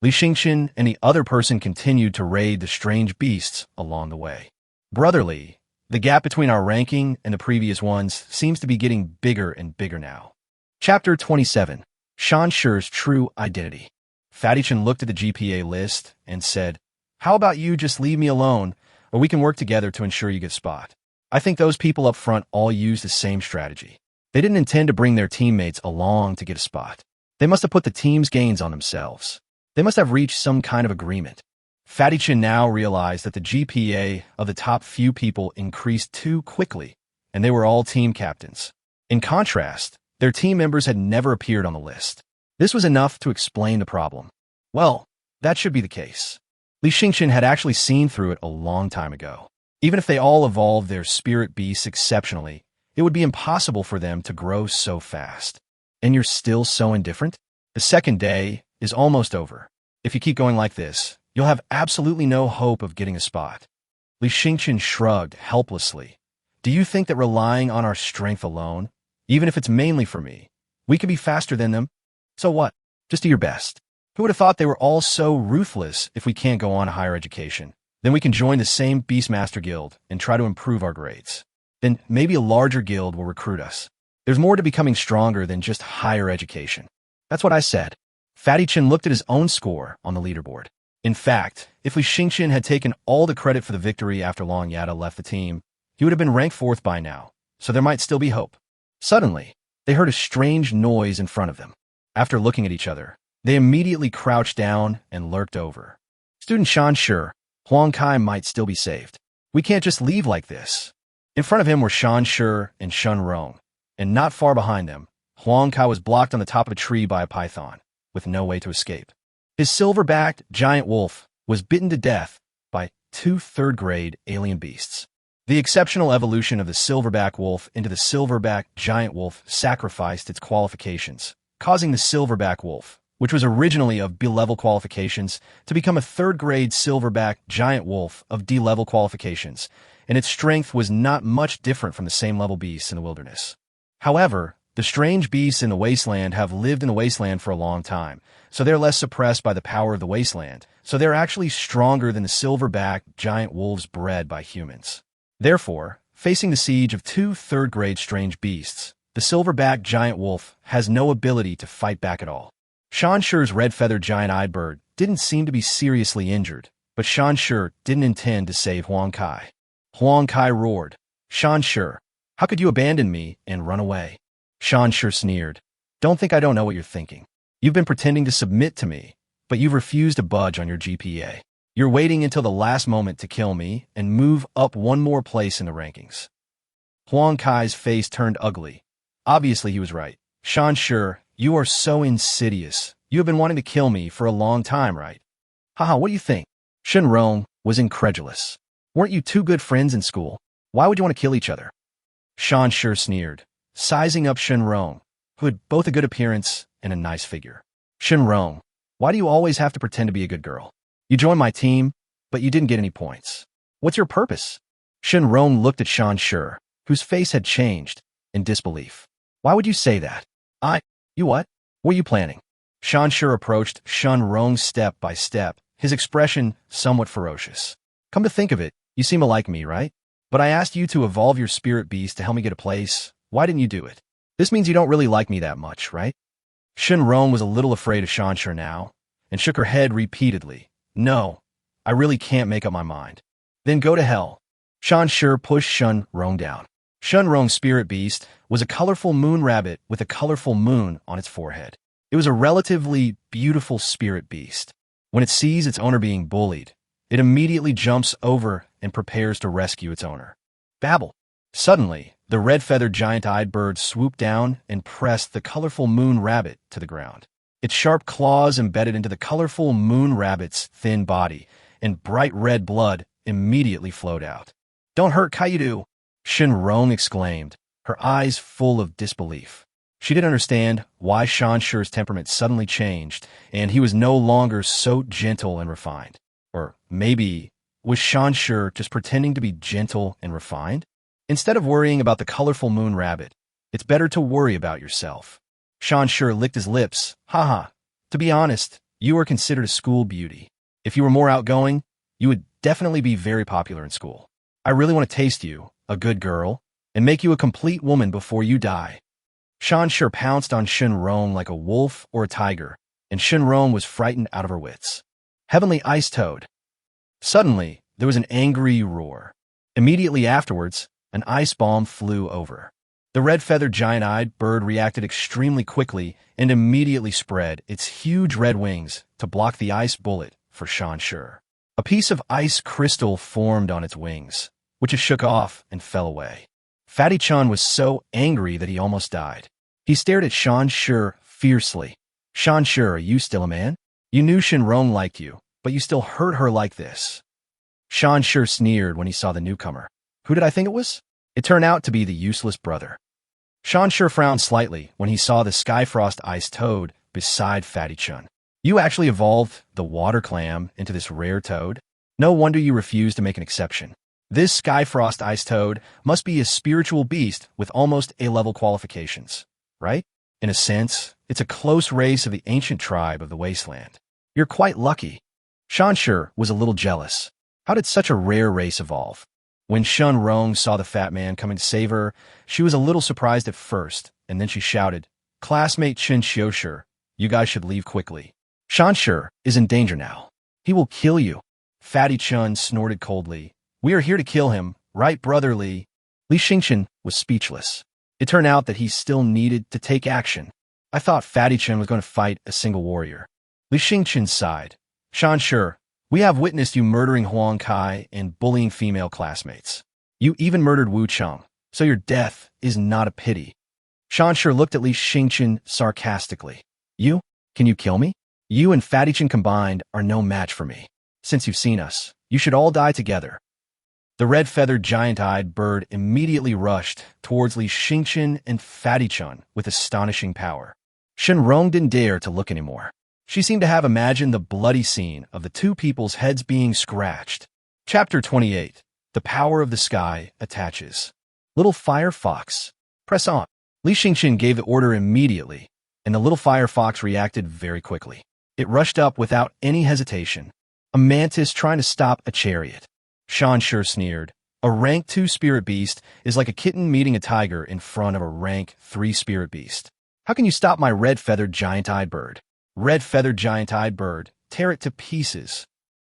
Li Xingchen and the other person continued to raid the strange beasts along the way. Brotherly, the gap between our ranking and the previous ones seems to be getting bigger and bigger now. Chapter 27. Shan Shi's True Identity. Fatty Chen looked at the GPA list and said, "How about you just leave me alone, or we can work together to ensure you get a spot." I think those people up front all used the same strategy. They didn't intend to bring their teammates along to get a spot. They must have put the team's gains on themselves. They must have reached some kind of agreement. Fatty Chen now realized that the GPA of the top few people increased too quickly, and they were all team captains. In contrast, their team members had never appeared on the list. This was enough to explain the problem. Well, that should be the case. Li Xingchen had actually seen through it a long time ago. Even if they all evolved their spirit beasts exceptionally, it would be impossible for them to grow so fast. And you're still so indifferent? The second day is almost over. If you keep going like this, you'll have absolutely no hope of getting a spot. Li Xingchen shrugged helplessly. Do you think that relying on our strength alone, even if it's mainly for me, we could be faster than them? So what? Just do your best. Who would have thought they were all so ruthless if we can't go on to higher education? Then we can join the same Beastmaster guild and try to improve our grades. Then maybe a larger guild will recruit us. There's more to becoming stronger than just higher education. That's what I said. Fatty Chen looked at his own score on the leaderboard. In fact, if Li Xingchen had taken all the credit for the victory after Long Yada left the team, he would have been ranked 4th by now, so there might still be hope. Suddenly, they heard a strange noise in front of them. After looking at each other, they immediately crouched down and lurked over. Student Shan Shi, Huang Kai might still be saved. We can't just leave like this. In front of him were Shan Shi and Shun Rong, and not far behind them, Huang Kai was blocked on the top of a tree by a python, with no way to escape. His silver-backed giant wolf was bitten to death by 2 third-grade alien beasts. The exceptional evolution of the silverback wolf into the silverback giant wolf sacrificed its qualifications, causing the silverback wolf, which was originally of B-level qualifications, to become a third-grade silverback giant wolf of D-level qualifications, and its strength was not much different from the same level beasts in the wilderness. However, the strange beasts in the wasteland have lived in the wasteland for a long time, so they're less suppressed by the power of the wasteland, so they're actually stronger than the silverback giant wolves bred by humans. Therefore, facing the siege of 2 third-grade strange beasts, the silverback giant wolf has no ability to fight back at all. Shan Shi's red-feathered giant-eyed bird didn't seem to be seriously injured, but Shan Shi didn't intend to save Huang Kai. Huang Kai roared, "Shan Shi, how could you abandon me and run away?" Shan Shi sneered, "Don't think I don't know what you're thinking. You've been pretending to submit to me, but you've refused to budge on your GPA. You're waiting until the last moment to kill me and move up one more place in the rankings." Huang Kai's face turned ugly. Obviously, he was right. "Shan Shi, you are so insidious. You have been wanting to kill me for a long time, right?" "Haha, what do you think?" Shun Rong was incredulous. "Weren't you 2 good friends in school? Why would you want to kill each other?" Shan Shi sneered, sizing up Shenrong, who had both a good appearance and a nice figure. Shenrong, why do you always have to pretend to be a good girl? You joined my team, but you didn't get any points. What's your purpose? Shenrong looked at Shan Shi, whose face had changed, in disbelief. Why would you say that? You what? What are you planning? Shan Shi approached Shenrong step by step, his expression somewhat ferocious. Come to think of it, you seem to like me, right? But I asked you to evolve your spirit beast to help me get a place. Why didn't you do it? This means you don't really like me that much, right? Shenrong was a little afraid of Shan Shi now, and shook her head repeatedly. No, I really can't make up my mind. Then go to hell. Shan Shi pushed Shenrong down. Shenrong's spirit beast was a colorful moon rabbit with a colorful moon on its forehead. It was a relatively beautiful spirit beast. When it sees its owner being bullied, it immediately jumps over and prepares to rescue its owner. Babble. Suddenly, the red-feathered giant-eyed bird swooped down and pressed the colorful moon rabbit to the ground. Its sharp claws embedded into the colorful moon rabbit's thin body, and bright red blood immediately flowed out. Don't hurt Kaidu! Shenrong exclaimed, her eyes full of disbelief. She didn't understand why Shan Shi's temperament suddenly changed, and he was no longer so gentle and refined. Or maybe, was Shan Shi just pretending to be gentle and refined? Instead of worrying about the colorful moon rabbit, it's better to worry about yourself. Shan Shi licked his lips. Haha. To be honest, you are considered a school beauty. If you were more outgoing, you would definitely be very popular in school. I really want to taste you, a good girl, and make you a complete woman before you die. Shan Shi pounced on Shenrong like a wolf or a tiger, and Shenrong was frightened out of her wits. Heavenly Ice Toad. Suddenly, there was an angry roar. Immediately afterwards, an ice bomb flew over. The red-feathered giant-eyed bird reacted extremely quickly and immediately spread its huge red wings to block the ice bullet for Shan Shi. A piece of ice crystal formed on its wings, which it shook off and fell away. Fatty Chun was so angry that he almost died. He stared at Shan Shi fiercely. Shan Shi, are you still a man? You knew Shenrong liked you, but you still hurt her like this. Shan Shi sneered when he saw the newcomer. Who did I think it was? It turned out to be the useless brother. Shan Shi frowned slightly when he saw the Skyfrost Ice Toad beside Fatty Chun. You actually evolved the water clam into this rare toad? No wonder you refused to make an exception. This Skyfrost Ice Toad must be a spiritual beast with almost A-level qualifications, right? In a sense, it's a close race of the ancient tribe of the wasteland. You're quite lucky. Shan Shi was a little jealous. How did such a rare race evolve? When Shenrong saw the fat man coming to save her, she was a little surprised at first, and then she shouted, Classmate Chen Xiushi, you guys should leave quickly. Shan Shi is in danger now. He will kill you. Fatty Chun snorted coldly. We are here to kill him, right, brother Li? Li Xingchen was speechless. It turned out that he still needed to take action. I thought Fatty Chun was going to fight a single warrior. Li Xingchen sighed. Shan Shi, we have witnessed you murdering Huang Kai and bullying female classmates. You even murdered Wu Cheng, so your death is not a pity. Shan Shi looked at Li Xingchen sarcastically. You? Can you kill me? You and Fatty Chen combined are no match for me. Since you've seen us, you should all die together. The red-feathered giant-eyed bird immediately rushed towards Li Xingchen and Fatty Chun with astonishing power. Shenrong didn't dare to look anymore. She seemed to have imagined the bloody scene of the two people's heads being scratched. Chapter 28. The Power of the Sky Attaches. Little Fire Fox. Press on. Li Xingchen gave the order immediately, and the little fire fox reacted very quickly. It rushed up without any hesitation. A mantis trying to stop a chariot. Shan Shi sneered. A rank 2 spirit beast is like a kitten meeting a tiger in front of a rank 3 spirit beast. How can you stop my red-feathered giant-eyed bird? Red-feathered giant-eyed bird, tear it to pieces.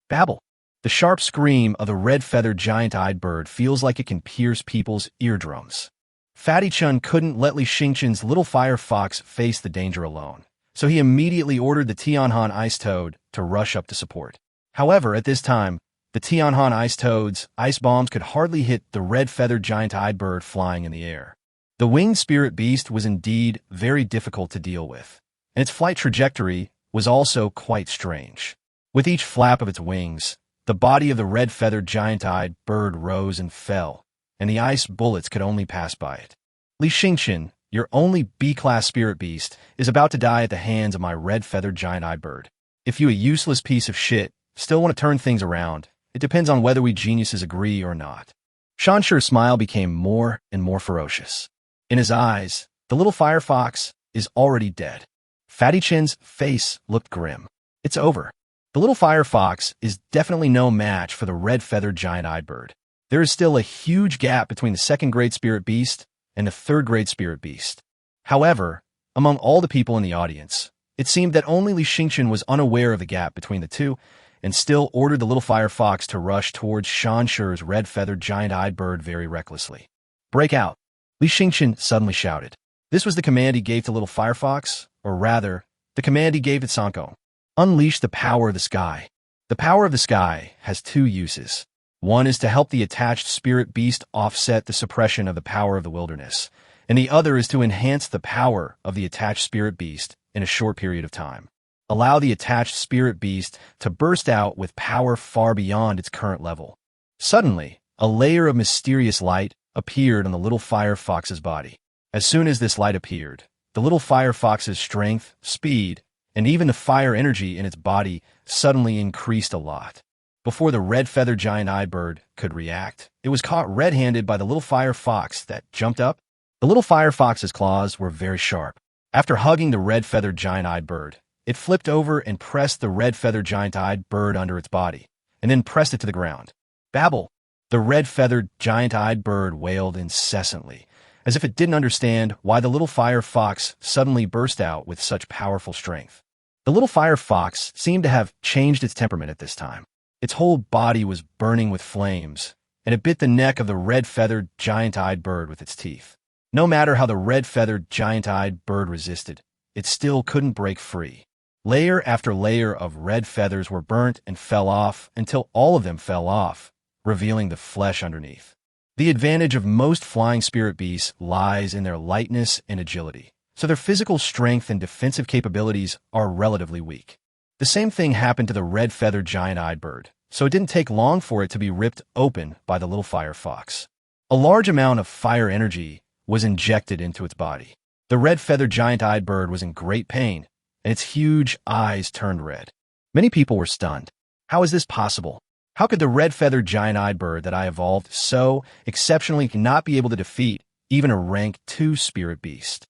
Babble. The sharp scream of the red-feathered giant-eyed bird feels like it can pierce people's eardrums. Fatty Chun couldn't let Li Xingchen's little fire fox face the danger alone, so he immediately ordered the Tianhan Ice Toad to rush up to support. However, at this time, the Tianhan Ice Toad's ice bombs could hardly hit the red-feathered giant-eyed bird flying in the air. The winged spirit beast was indeed very difficult to deal with, and its flight trajectory was also quite strange. With each flap of its wings, the body of the red-feathered giant-eyed bird rose and fell, and the ice bullets could only pass by it. Li Yueming, your only B-class spirit beast, is about to die at the hands of my red-feathered giant-eyed bird. If you, a useless piece of shit, still want to turn things around, it depends on whether we geniuses agree or not. Shansher's smile became more and more ferocious. In his eyes, the little fire fox is already dead. Fatty Chin's face looked grim. It's over. The little fire fox is definitely no match for the red-feathered giant-eyed bird. There is still a huge gap between the second-grade spirit beast and the third-grade spirit beast. However, among all the people in the audience, it seemed that only Li Yueming was unaware of the gap between the two and still ordered the little fire fox to rush towards Shansher's red-feathered giant-eyed bird very recklessly. "Break out!" Li Yueming suddenly shouted. This was the command he gave to little fire fox, or rather, the command he gave to Sanko. Unleash the power of the sky. The power of the sky has two uses. One is to help the attached spirit beast offset the suppression of the power of the wilderness, and the other is to enhance the power of the attached spirit beast in a short period of time. Allow the attached spirit beast to burst out with power far beyond its current level. Suddenly, a layer of mysterious light appeared on the little fire fox's body. As soon as this light appeared, the little fire fox's strength, speed, and even the fire energy in its body suddenly increased a lot. Before the red-feathered giant-eyed bird could react, it was caught red-handed by the little fire fox that jumped up. The little fire fox's claws were very sharp. After hugging the red-feathered giant-eyed bird, it flipped over and pressed the red-feathered giant-eyed bird under its body, and then pressed it to the ground. Babble! The red-feathered giant-eyed bird wailed incessantly, as if it didn't understand why the little fire fox suddenly burst out with such powerful strength. The little fire fox seemed to have changed its temperament at this time. Its whole body was burning with flames, and it bit the neck of the red-feathered giant-eyed bird with its teeth. No matter how the red-feathered giant-eyed bird resisted, it still couldn't break free. Layer after layer of red feathers were burnt and fell off until all of them fell off, revealing the flesh underneath. The advantage of most flying spirit beasts lies in their lightness and agility, so their physical strength and defensive capabilities are relatively weak. The same thing happened to the red-feathered giant-eyed bird, so it didn't take long for it to be ripped open by the little fire fox. A large amount of fire energy was injected into its body. The red-feathered giant-eyed bird was in great pain, and its huge eyes turned red. Many people were stunned. How is this possible? How could the red-feathered giant-eyed bird that I evolved so exceptionally not be able to defeat even a rank 2 spirit beast?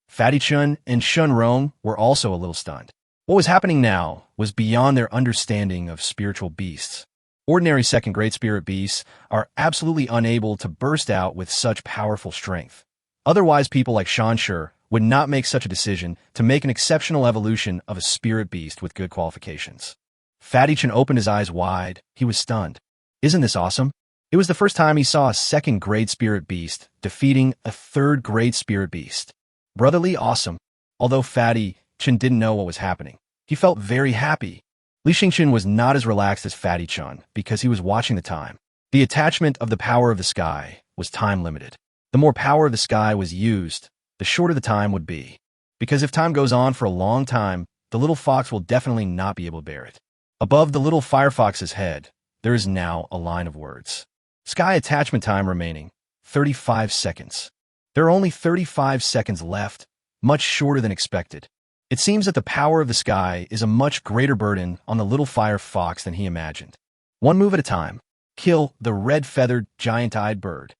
Fatty Chun and Shun Rong were also a little stunned. What was happening now was beyond their understanding of spiritual beasts. Ordinary second-grade spirit beasts are absolutely unable to burst out with such powerful strength. Otherwise, people like Shansher would not make such a decision to make an exceptional evolution of a spirit beast with good qualifications. Fatty Chun opened his eyes wide. He was stunned. Isn't this awesome? It was the first time he saw a second-grade spirit beast defeating a third-grade spirit beast. Brotherly awesome. Although Fatty Chun didn't know what was happening, he felt very happy. Li Yueming was not as relaxed as Fatty Chun because he was watching the time. The attachment of the power of the sky was time-limited. The more power of the sky was used, the shorter the time would be. Because if time goes on for a long time, the little fox will definitely not be able to bear it. Above the little firefox's head, there is now a line of words. Sky attachment time remaining, 35 seconds. There are only 35 seconds left, much shorter than expected. It seems that the power of the sky is a much greater burden on the little fire fox than he imagined. One move at a time. Kill the red-feathered, giant-eyed bird.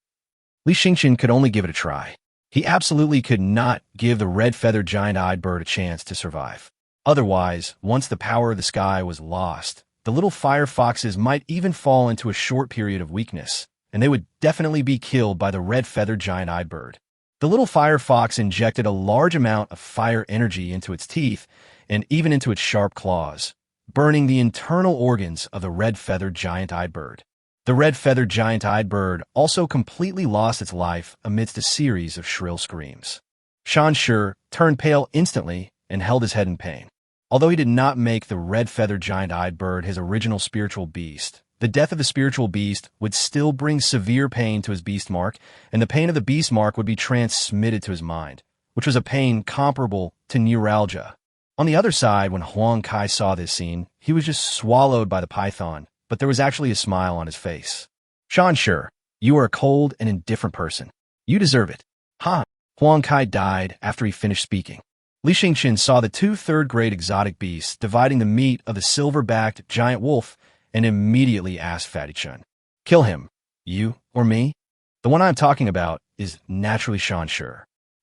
Li Yueming could only give it a try. He absolutely could not give the red-feathered, giant-eyed bird a chance to survive. Otherwise, once the power of the sky was lost, the little fire foxes might even fall into a short period of weakness, and they would definitely be killed by the red-feathered giant-eyed bird. The little fire fox injected a large amount of fire energy into its teeth and even into its sharp claws, burning the internal organs of the red-feathered giant-eyed bird. The red-feathered giant-eyed bird also completely lost its life amidst a series of shrill screams. Shansher turned pale instantly and held his head in pain. Although he did not make the red-feathered giant-eyed bird his original spiritual beast, the death of the spiritual beast would still bring severe pain to his beast mark, and the pain of the beast mark would be transmitted to his mind, which was a pain comparable to neuralgia. On the other side, when Huang Kai saw this scene, he was just swallowed by the python, but there was actually a smile on his face. Shansher, You are a cold and indifferent person. You deserve it. Ha! Huang Kai died after he finished speaking. Li Xingqian saw the two third-grade exotic beasts dividing the meat of the silver-backed giant wolf and immediately asked Fatty Chun, "Kill him. You or me?" The one I'm talking about is naturally Shan Shi.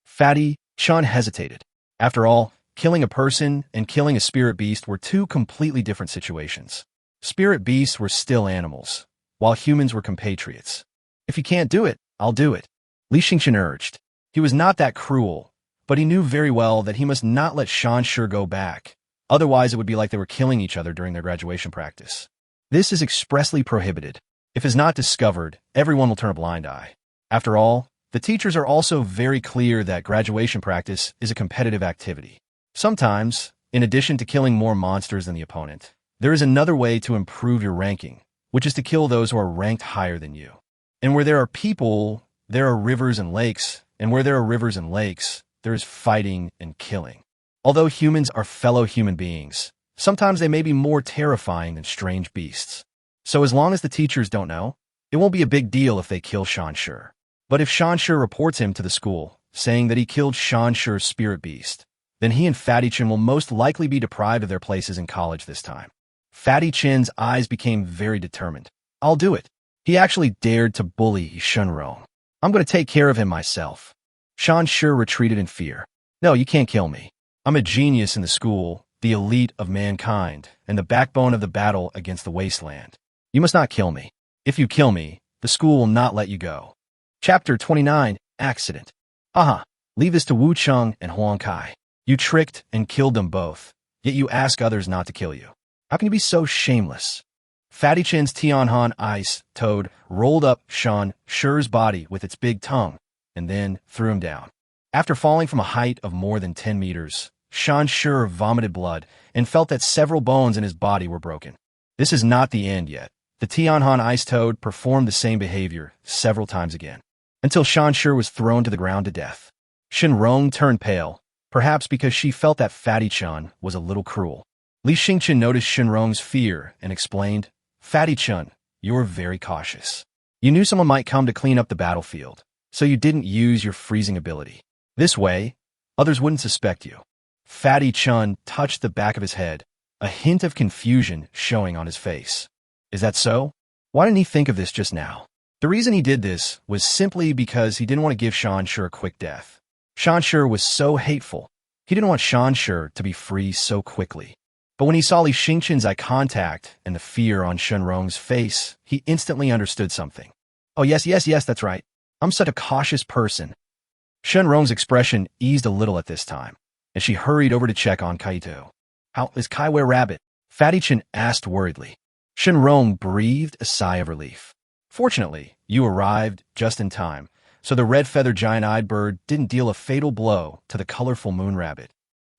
Fatty Chun hesitated. After all, killing a person and killing a spirit beast were two completely different situations. Spirit beasts were still animals, while humans were compatriots. "If you can't do it, I'll do it," Li Xingqian urged. He was not that cruel, but he knew very well that he must not let Shan Shi go back. Otherwise, it would be like they were killing each other during their graduation practice. This is expressly prohibited. If it's not discovered, everyone will turn a blind eye. After all, the teachers are also very clear that graduation practice is a competitive activity. Sometimes, in addition to killing more monsters than the opponent, there is another way to improve your ranking, which is to kill those who are ranked higher than you. And where there are people, there are rivers and lakes, and where there are rivers and lakes, there is fighting and killing. Although humans are fellow human beings, sometimes they may be more terrifying than strange beasts. So as long as the teachers don't know, it won't be a big deal if they kill Shan Shi. But if Shan Shi reports him to the school, saying that he killed Shan Shi's spirit beast, then he and Fatty Chin will most likely be deprived of their places in college this time. Fatty Chin's eyes became very determined. "I'll do it." He actually dared to bully Shunrong. "I'm going to take care of him myself." Shan Shi retreated in fear. "No, you can't kill me. I'm a genius in the school, the elite of mankind, and the backbone of the battle against the wasteland. You must not kill me. If you kill me, the school will not let you go." Chapter 29, Accident. Aha! Leave this to Wu Cheng and Huang Kai. You tricked and killed them both, yet you ask others not to kill you. How can you be so shameless? Fatty Chin's Tianhan ice toad rolled up Shan Shi's body with its big tongue, and then threw him down. After falling from a height of more than 10 meters, Shan Shi vomited blood and felt that several bones in his body were broken. This is not the end yet. The Tianhan ice toad performed the same behavior several times again, until Shan Shi was thrown to the ground to death. Shenrong turned pale, perhaps because she felt that Fatty Chun was a little cruel. Li Xingqian noticed Shenrong's fear and explained, "Fatty Chun, you're very cautious. You knew someone might come to clean up the battlefield, so you didn't use your freezing ability. This way, others wouldn't suspect you." Fatty Chun touched the back of his head, a hint of confusion showing on his face. Is that so? Why didn't he think of this just now? The reason he did this was simply because he didn't want to give Shan Shi a quick death. Shan Shi was so hateful. He didn't want Shan Shi to be free so quickly. But when he saw Li Xingqian's eye contact and the fear on Shenrong's face, he instantly understood something. "Oh, yes, that's right. I'm such a cautious person." Shenrong's expression eased a little at this time, and she hurried over to check on Kaito. "How is Kaiwei Rabbit?" Fatty Chin asked worriedly. Shenrong breathed a sigh of relief. "Fortunately, you arrived just in time, so the red-feathered giant-eyed bird didn't deal a fatal blow to the colorful moon rabbit.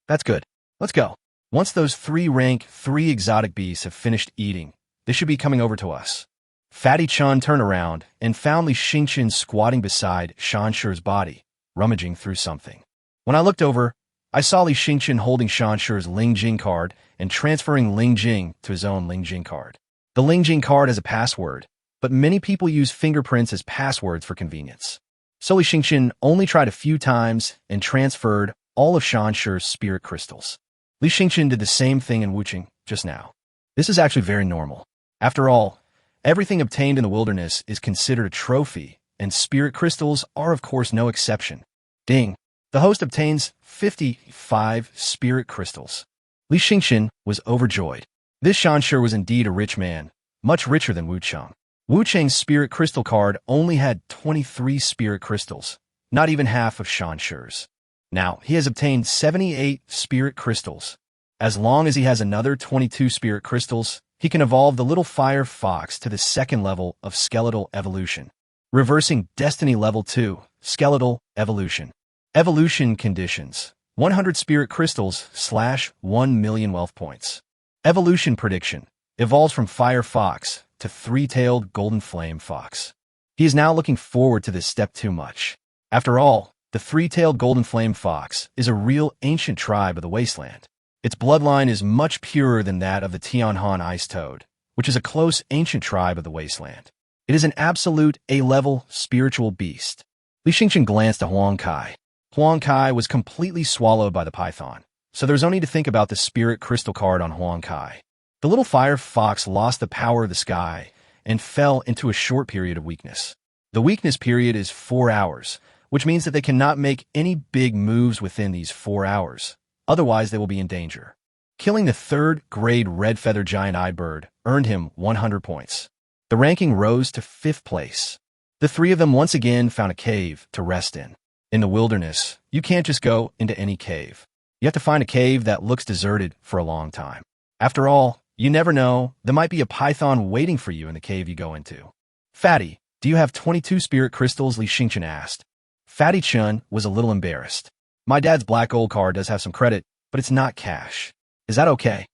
That's good. Let's go. Once those 3 exotic beasts have finished eating, they should be coming over to us." Fatty Chun turned around and found Li Xingqian squatting beside Shan Shi's body, rummaging through something. When I looked over, I saw Li Xingqian holding Shan Shi's Ling Jing card and transferring Ling Jing to his own Ling Jing card. The Ling Jing card has a password, but many people use fingerprints as passwords for convenience. So Li Xingqian only tried a few times and transferred all of Shan Shi's spirit crystals. Li Xingqian did the same thing in Wucheng just now. This is actually very normal. After all, everything obtained in the wilderness is considered a trophy, and spirit crystals are of course no exception. Ding! The host obtains 55 spirit crystals. Li Xingqian was overjoyed. This Shan Shi was indeed a rich man, much richer than Wu Cheng. Wu Cheng's spirit crystal card only had 23 spirit crystals, not even half of Shan Shi's. Now, he has obtained 78 spirit crystals. As long as he has another 22 spirit crystals, he can evolve the little fire fox to the second level of skeletal evolution. Reversing Destiny Level 2, Skeletal Evolution. Evolution conditions: 100 spirit crystals / 1 million wealth points. Evolution prediction: evolves from fire fox to 3-tailed golden flame fox. He is now looking forward to this step too much. After all, the 3-tailed golden flame fox is a real ancient tribe of the wasteland. Its bloodline is much purer than that of the Tianhan ice toad, which is a close ancient tribe of the wasteland. It is an absolute A-level spiritual beast. Li Xingqian glanced at Huang Kai. Huang Kai was completely swallowed by the python, so there's no need to think about the spirit crystal card on Huang Kai. The little fire fox lost the power of the sky and fell into a short period of weakness. The weakness period is 4 hours, which means that they cannot make any big moves within these 4 hours. Otherwise, they will be in danger. Killing the third-grade red-feathered giant-eyed bird earned him 100 points. The ranking rose to 5th place. The three of them once again found a cave to rest in. In the wilderness, you can't just go into any cave. You have to find a cave that looks deserted for a long time. After all, you never know, there might be a python waiting for you in the cave you go into. Fatty, do you have 22 spirit crystals? Li Xingqian asked. Fatty Chun was a little embarrassed. My dad's black gold card does have some credit, but it's not cash. Is that okay?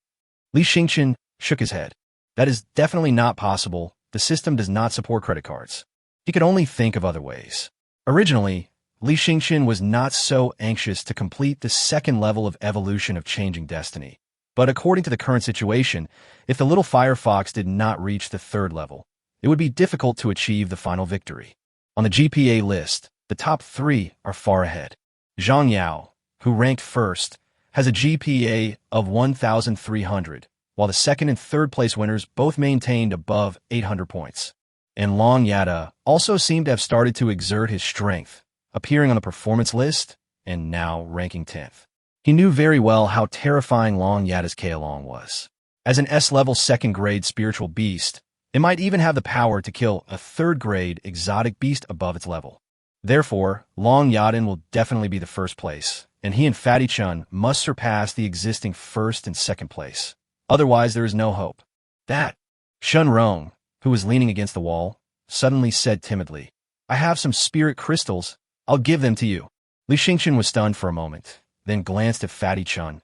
Li Xingqian shook his head. That is definitely not possible. The system does not support credit cards. He could only think of other ways. Originally, Li Xingqian was not so anxious to complete the second level of evolution of changing destiny. But according to the current situation, if the little fire fox did not reach the third level, it would be difficult to achieve the final victory. On the GPA list, the top 3 are far ahead. Zhang Yao, who ranked first, has a GPA of 1,300, while the second and third place winners both maintained above 800 points. And Long Yada also seemed to have started to exert his strength, appearing on the performance list and now ranking 10th. He knew very well how terrifying Long Yada's Kaolong was. As an S-level second-grade spiritual beast, it might even have the power to kill a third-grade exotic beast above its level. Therefore, Long Yadan will definitely be the first place, and he and Fatty Chun must surpass the existing first and second place. Otherwise, there is no hope. That Shun Rong, who was leaning against the wall, suddenly said timidly, I have some spirit crystals. I'll give them to you. Li Xingqian was stunned for a moment, then glanced at Fatty Chun.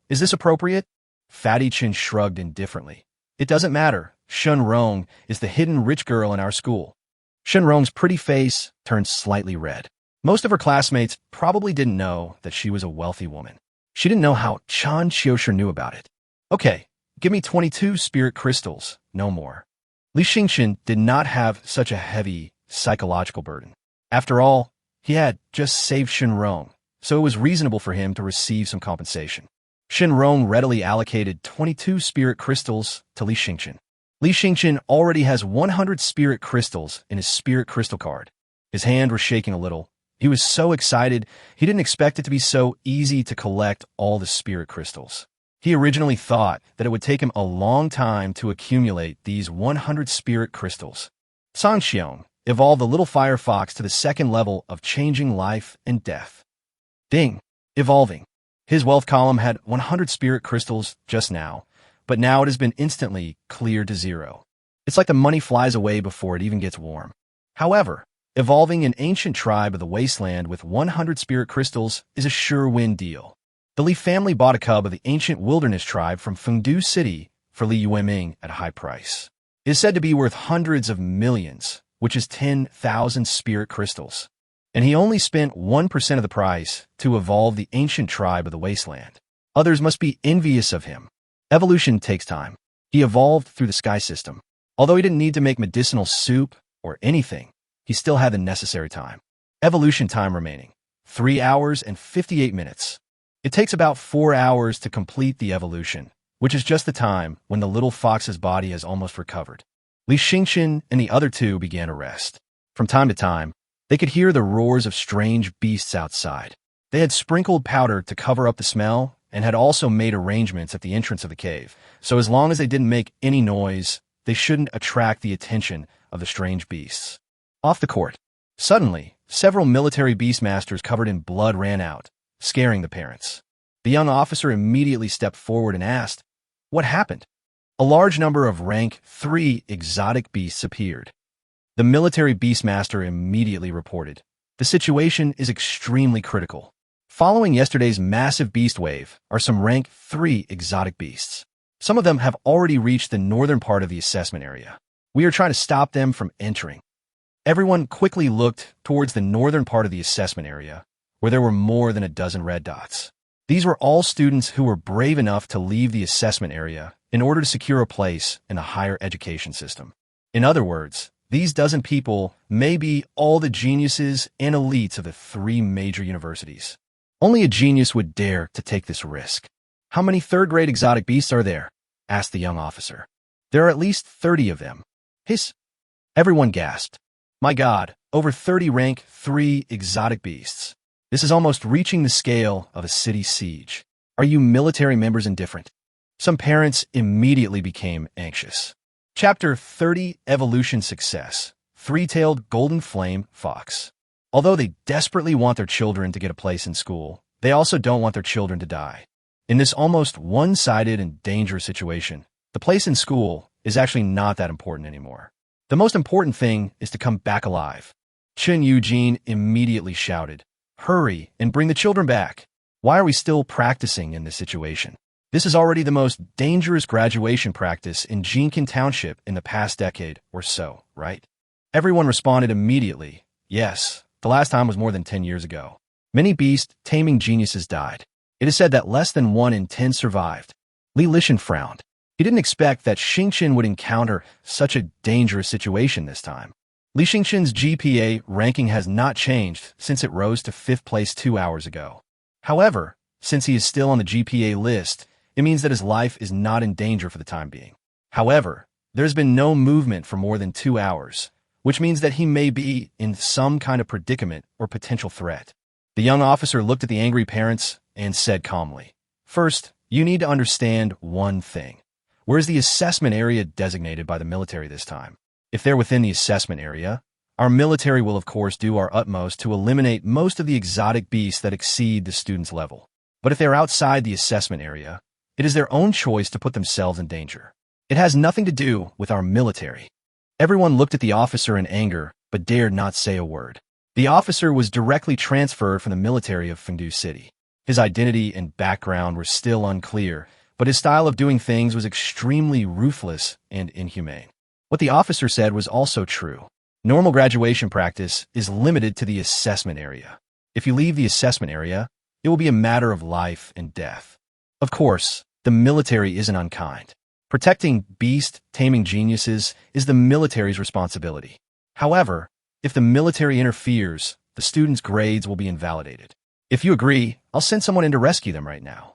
Is this appropriate? Fatty Chun shrugged indifferently. It doesn't matter. Shun Rong is the hidden rich girl in our school. Shun Rong's pretty face turned slightly red. Most of her classmates probably didn't know that she was a wealthy woman. She didn't know how Chan Qiushi knew about it. Okay, give me 22 spirit crystals, no more. Li Xingqian did not have such a heavy psychological burden. After all, he had just saved Shenrong, so it was reasonable for him to receive some compensation. Shenrong readily allocated 22 spirit crystals to Li Xingqian. Li Xingqian already has 100 spirit crystals in his spirit crystal card. His hand was shaking a little. He was so excited, he didn't expect it to be so easy to collect all the spirit crystals. He originally thought that it would take him a long time to accumulate these 100 spirit crystals. Sangxiong evolved the little fire fox to the second level of changing life and death. Ding! Evolving. His wealth column had 100 spirit crystals just now, but now it has been instantly cleared to 0. It's like the money flies away before it even gets warm. However, evolving an ancient tribe of the wasteland with 100 spirit crystals is a sure-win deal. The Li family bought a cub of the ancient wilderness tribe from Fengdu City for Li Yueming at a high price. It is said to be worth hundreds of millions, which is 10,000 spirit crystals. And he only spent 1% of the price to evolve the ancient tribe of the wasteland. Others must be envious of him. Evolution takes time. He evolved through the sky system. Although he didn't need to make medicinal soup or anything, he still had the necessary time. Evolution time remaining, 3 hours and 58 minutes. It takes about 4 hours to complete the evolution, which is just the time when the little fox's body has almost recovered. Li Xingqian and the other two began to rest. From time to time, they could hear the roars of strange beasts outside. They had sprinkled powder to cover up the smell and had also made arrangements at the entrance of the cave, so as long as they didn't make any noise, they shouldn't attract the attention of the strange beasts. Off the court. Suddenly, several military beastmasters covered in blood ran out, scaring the parents. The young officer immediately stepped forward and asked, "What happened?" A large number of rank 3 exotic beasts appeared. The military beastmaster immediately reported, "The situation is extremely critical. Following yesterday's massive beast wave are some rank 3 exotic beasts. Some of them have already reached the northern part of the assessment area. We are trying to stop them from entering." Everyone quickly looked towards the northern part of the assessment area, where there were more than a dozen red dots. These were all students who were brave enough to leave the assessment area in order to secure a place in the higher education system. In other words, these dozen people may be all the geniuses and elites of the 3 major universities. Only a genius would dare to take this risk. How many third-grade exotic beasts are there? Asked the young officer. There are at least 30 of them. Hiss. Everyone gasped. My God, over 30 rank 3 exotic beasts. This is almost reaching the scale of a city siege. Are you military members indifferent? Some parents immediately became anxious. Chapter 30, Evolution Success. 3-tailed golden flame fox. Although they desperately want their children to get a place in school, they also don't want their children to die. In this almost one-sided and dangerous situation, the place in school is actually not that important anymore. The most important thing is to come back alive. Chen Eugene immediately shouted, Hurry and bring the children back. Why are we still practicing in this situation? This is already the most dangerous graduation practice in Jincan Township in the past decade or so, right? Everyone responded immediately, yes, the last time was more than 10 years ago. Many beast taming geniuses died. It is said that less than 1 in 10 survived. Li Yueming frowned. He didn't expect that Xingqian would encounter such a dangerous situation this time. Li Xingqian's GPA ranking has not changed since it rose to 5th place 2 hours ago. However, since he is still on the GPA list, it means that his life is not in danger for the time being. However, there's been no movement for more than 2 hours, which means that he may be in some kind of predicament or potential threat. The young officer looked at the angry parents and said calmly, First, you need to understand one thing. Where is the assessment area designated by the military this time? If they're within the assessment area, our military will of course do our utmost to eliminate most of the exotic beasts that exceed the student's level. But if they're outside the assessment area, it is their own choice to put themselves in danger. It has nothing to do with our military. Everyone looked at the officer in anger, but dared not say a word. The officer was directly transferred from the military of Fengdu City. His identity and background were still unclear, but his style of doing things was extremely ruthless and inhumane. What the officer said was also true. Normal graduation practice is limited to the assessment area. If you leave the assessment area, it will be a matter of life and death. Of course, the military isn't unkind. Protecting beast taming geniuses is the military's responsibility. However, if the military interferes, the students' grades will be invalidated. If you agree, I'll send someone in to rescue them right now.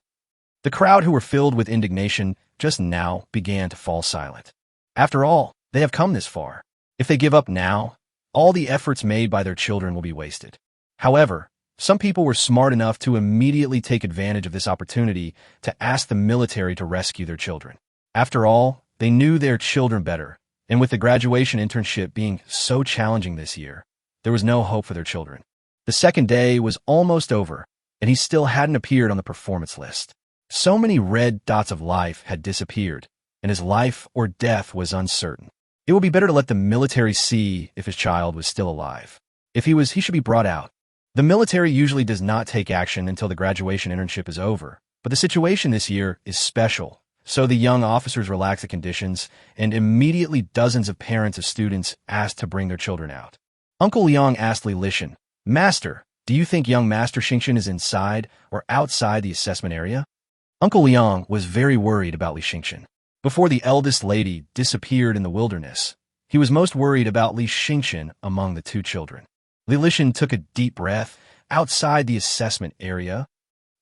The crowd, who were filled with indignation, just now began to fall silent. After all, they have come this far. If they give up now, all the efforts made by their children will be wasted. However, some people were smart enough to immediately take advantage of this opportunity to ask the military to rescue their children. After all, they knew their children better, and with the graduation internship being so challenging this year, there was no hope for their children. The second day was almost over, and he still hadn't appeared on the performance list. So many red dots of life had disappeared, and his life or death was uncertain. It would be better to let the military see if his child was still alive. If he was, he should be brought out. The military usually does not take action until the graduation internship is over, but the situation this year is special, so the young officers relaxed the conditions, and immediately dozens of parents of students asked to bring their children out. Uncle Liang asked Li Yueming, Master, do you think young Master Xingqian is inside or outside the assessment area? Uncle Liang was very worried about Li Xingqian. Before the eldest lady disappeared in the wilderness, he was most worried about Li Xingqian among the 2 children. Li Yueming took a deep breath outside the assessment area.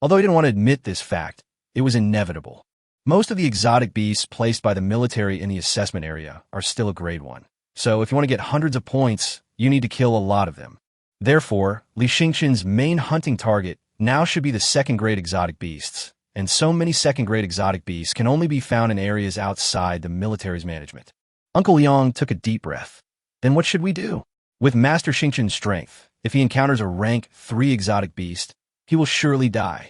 Although he didn't want to admit this fact, it was inevitable. Most of the exotic beasts placed by the military in the assessment area are still a grade 1. So if you want to get hundreds of points, you need to kill a lot of them. Therefore, Li Xingqian's main hunting target now should be the 2nd-grade exotic beasts, and so many 2nd-grade exotic beasts can only be found in areas outside the military's management. Uncle Liang took a deep breath. Then what should we do? With Master Xingqian's strength, if he encounters a rank 3 exotic beast, he will surely die.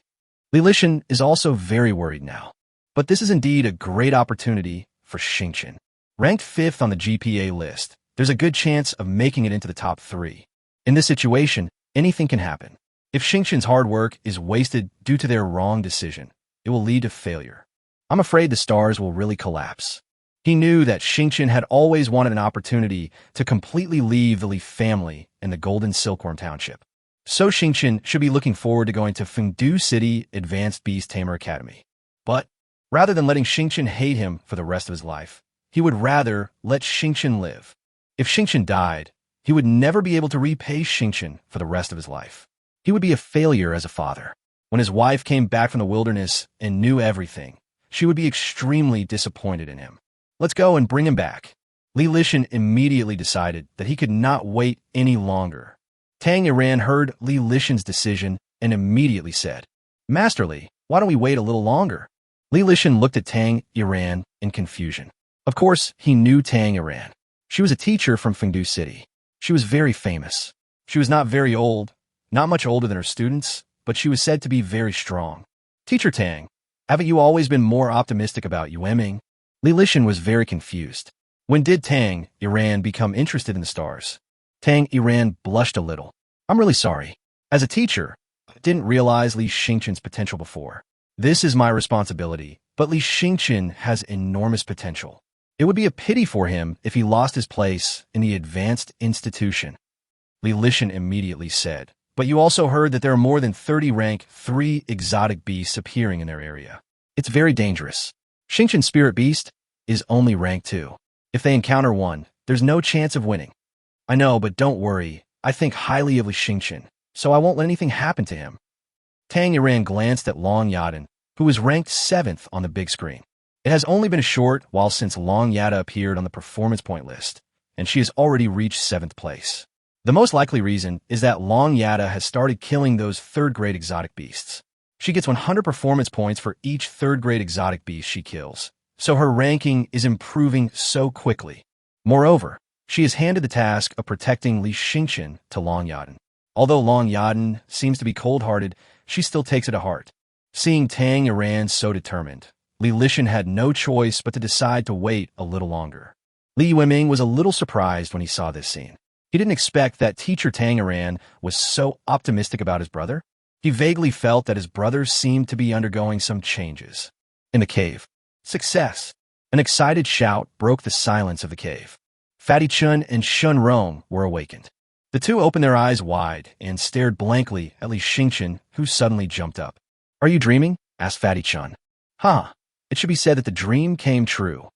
Li Yueming is also very worried now. But this is indeed a great opportunity for Xingqian. Ranked 5th on the GPA list, there's a good chance of making it into the top 3. In this situation, anything can happen. If Xingqian's hard work is wasted due to their wrong decision, it will lead to failure. I'm afraid the stars will really collapse. He knew that Xingqian had always wanted an opportunity to completely leave the Li family and the Golden Silkworm Township. So Xingqian should be looking forward to going to Fengdu City Advanced Beast Taming Academy. But rather than letting Xingqian hate him for the rest of his life, he would rather let Xingqian live. If Xingqian died, he would never be able to repay Xingqian for the rest of his life. He would be a failure as a father. When his wife came back from the wilderness and knew everything, she would be extremely disappointed in him. Let's go and bring him back. Li Yueming immediately decided that he could not wait any longer. Tang Yuan heard Li Yueming's decision and immediately said, Master Li, why don't we wait a little longer? Li Yueming looked at Tang Yuan in confusion. Of course, he knew Tang Yuan. She was a teacher from Fengdu City. She was very famous. She was not very old, not much older than her students, but she was said to be very strong. Teacher Tang, haven't you always been more optimistic about Yueming? Li Yueming was very confused. When did Tang Yuan become interested in the stars? Tang Yuan blushed a little. I'm really sorry. As a teacher, I didn't realize Li Xingqian's potential before. This is my responsibility, but Li Xingqian has enormous potential. It would be a pity for him if he lost his place in the advanced institution. Li Yueming immediately said, but you also heard that there are more than 30 rank 3 exotic beasts appearing in their area. It's very dangerous. Xingqian's spirit beast is only rank 2. If they encounter one, there's no chance of winning. I know, but don't worry. I think highly of Li Xingqian, so I won't let anything happen to him. Tang Yuan glanced at Long Yadan, who was ranked 7th on the big screen. It has only been a short while since Long Yada appeared on the performance point list, and she has already reached 7th place. The most likely reason is that Long Yada has started killing those 3rd-grade exotic beasts. She gets 100 performance points for each 3rd-grade exotic beast she kills, so her ranking is improving so quickly. Moreover, she has handed the task of protecting Li Xingqian to Long Yadan. Although Long Yadan seems to be cold-hearted, she still takes it to heart. Seeing Tang Yuan so determined, Li Yueming had no choice but to decide to wait a little longer. Li Yueming was a little surprised when he saw this scene. He didn't expect that teacher Tang Yuan was so optimistic about his brother. He vaguely felt that his brother seemed to be undergoing some changes. In the cave. Success! An excited shout broke the silence of the cave. Fatty Chun and Shun Rong were awakened. The two opened their eyes wide and stared blankly at Li Xingqian, who suddenly jumped up. Are you dreaming? Asked Fatty Chun. Huh. It should be said that the dream came true.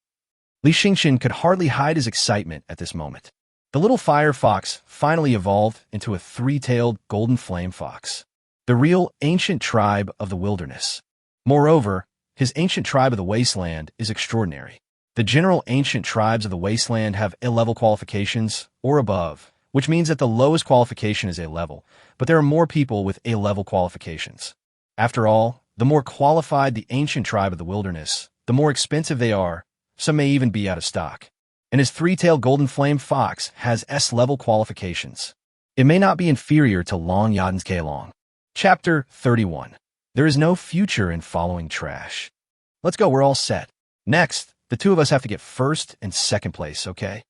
Li Xingqian could hardly hide his excitement at this moment. The little fire fox finally evolved into a 3-tailed golden flame fox, the real ancient tribe of the wilderness. Moreover, his ancient tribe of the wasteland is extraordinary. The general ancient tribes of the wasteland have A-level qualifications or above, which means that the lowest qualification is A-level, but there are more people with A-level qualifications. After all, the more qualified the ancient tribe of the wilderness, the more expensive they are, some may even be out of stock. And his 3-tailed golden flame fox has S-level qualifications. It may not be inferior to Long Yadan's K-Long. Chapter 31. There is no future in following trash. Let's go, we're all set. Next, the two of us have to get 1st and 2nd place, okay?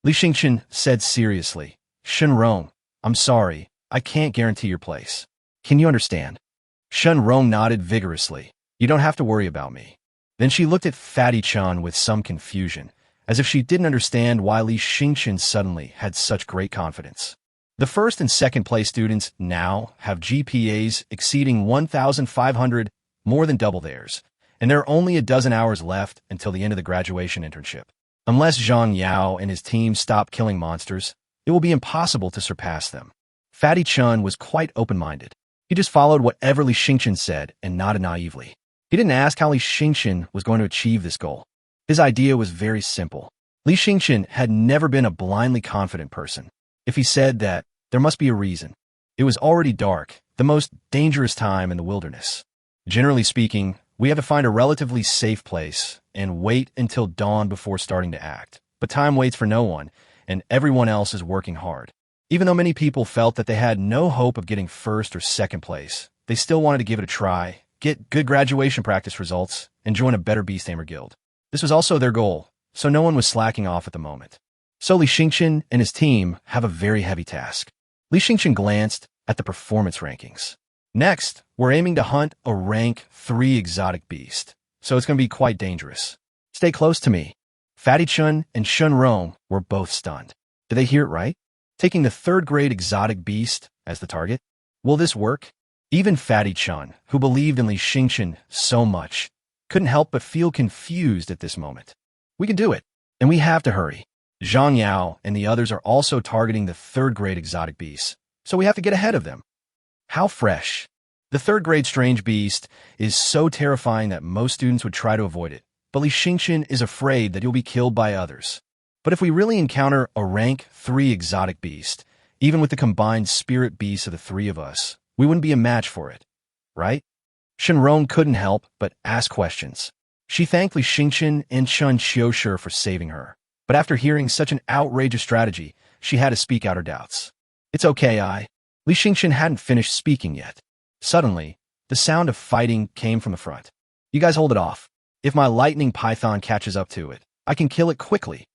Li Xingqian said seriously, Shun Rong, I'm sorry, I can't guarantee your place. Can you understand? Shun Rong nodded vigorously. You don't have to worry about me. Then she looked at Fatty Chun with some confusion, as if she didn't understand why Li Xingqian suddenly had such great confidence. The 1st and 2nd place students now have GPAs exceeding 1,500, more than double theirs, and there are only a dozen hours left until the end of the graduation internship. Unless Zhang Yao and his team stop killing monsters, it will be impossible to surpass them. Fatty Chun was quite open-minded. He just followed whatever Li Xingqian said and nodded naively. He didn't ask how Li Xingqian was going to achieve this goal. His idea was very simple. Li Xingqian had never been a blindly confident person. If he said that, there must be a reason. It was already dark, the most dangerous time in the wilderness. Generally speaking, we have to find a relatively safe place and wait until dawn before starting to act. But time waits for no one, and everyone else is working hard. Even though many people felt that they had no hope of getting 1st or 2nd place, they still wanted to give it a try, get good graduation practice results, and join a better Beast Tamer guild. This was also their goal, so no one was slacking off at the moment. So Li Xingqian and his team have a very heavy task. Li Xingqian glanced at the performance rankings. Next, we're aiming to hunt a rank 3 exotic beast, so it's going to be quite dangerous. Stay close to me. Fatty Chun and Shun Rong were both stunned. Did they hear it right? Taking the 3rd-grade exotic beast as the target? Will this work? Even Fatty Chun, who believed in Li Xingqian so much, couldn't help but feel confused at this moment. We can do it. And we have to hurry. Zhang Yao and the others are also targeting the third-grade exotic beast, so we have to get ahead of them. How fresh. The third-grade strange beast is so terrifying that most students would try to avoid it, but Li Xingqian is afraid that he'll be killed by others. But if we really encounter a rank 3 exotic beast, even with the combined spirit beasts of the three of us, we wouldn't be a match for it, right? Shenrong couldn't help but ask questions. She thanked Li Xingqian and Chun Xiushi for saving her. But after hearing such an outrageous strategy, she had to speak out her doubts. It's okay, Li Xingqian hadn't finished speaking yet. Suddenly, the sound of fighting came from the front. You guys hold it off. If my lightning python catches up to it, I can kill it quickly.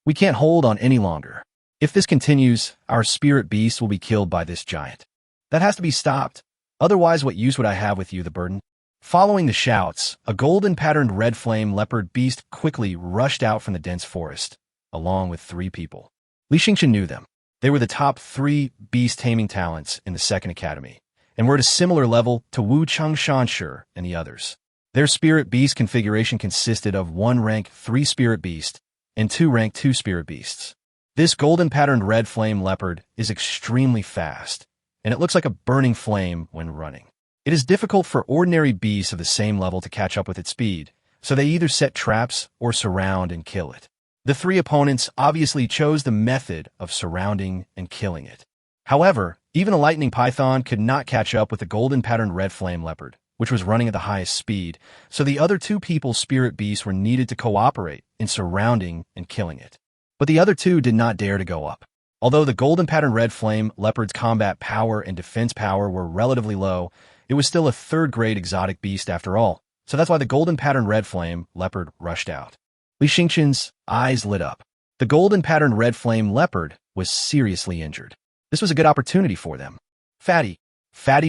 We can't hold on any longer. If this continues, our spirit beast will be killed by this giant. That has to be stopped. Otherwise, what use would I have with you, the burden? Following the shouts, a golden-patterned red flame leopard beast quickly rushed out from the dense forest, along with 3 people. Li Xingqian knew them. They were the top 3 beast taming talents in the second academy, and were at a similar level to Wu Changshanshi and the others. Their spirit beast configuration consisted of 1 rank 3 spirit beast and 2 rank 2 spirit beasts. This golden-patterned red flame leopard is extremely fast, and it looks like a burning flame when running. It is difficult for ordinary beasts of the same level to catch up with its speed, so they either set traps or surround and kill it. The 3 opponents obviously chose the method of surrounding and killing it. However, even a lightning python could not catch up with the golden-patterned red flame leopard, which was running at the highest speed, so the other 2 people's spirit beasts were needed to cooperate in surrounding and killing it. But the other 2 did not dare to go up. Although the golden-patterned red flame leopard's combat power and defense power were relatively low, it was still a third-grade exotic beast after all, so that's why the golden-patterned red flame leopard rushed out. Li Xingqian's eyes lit up. The golden-patterned red flame leopard was seriously injured. This was a good opportunity for them. Fatty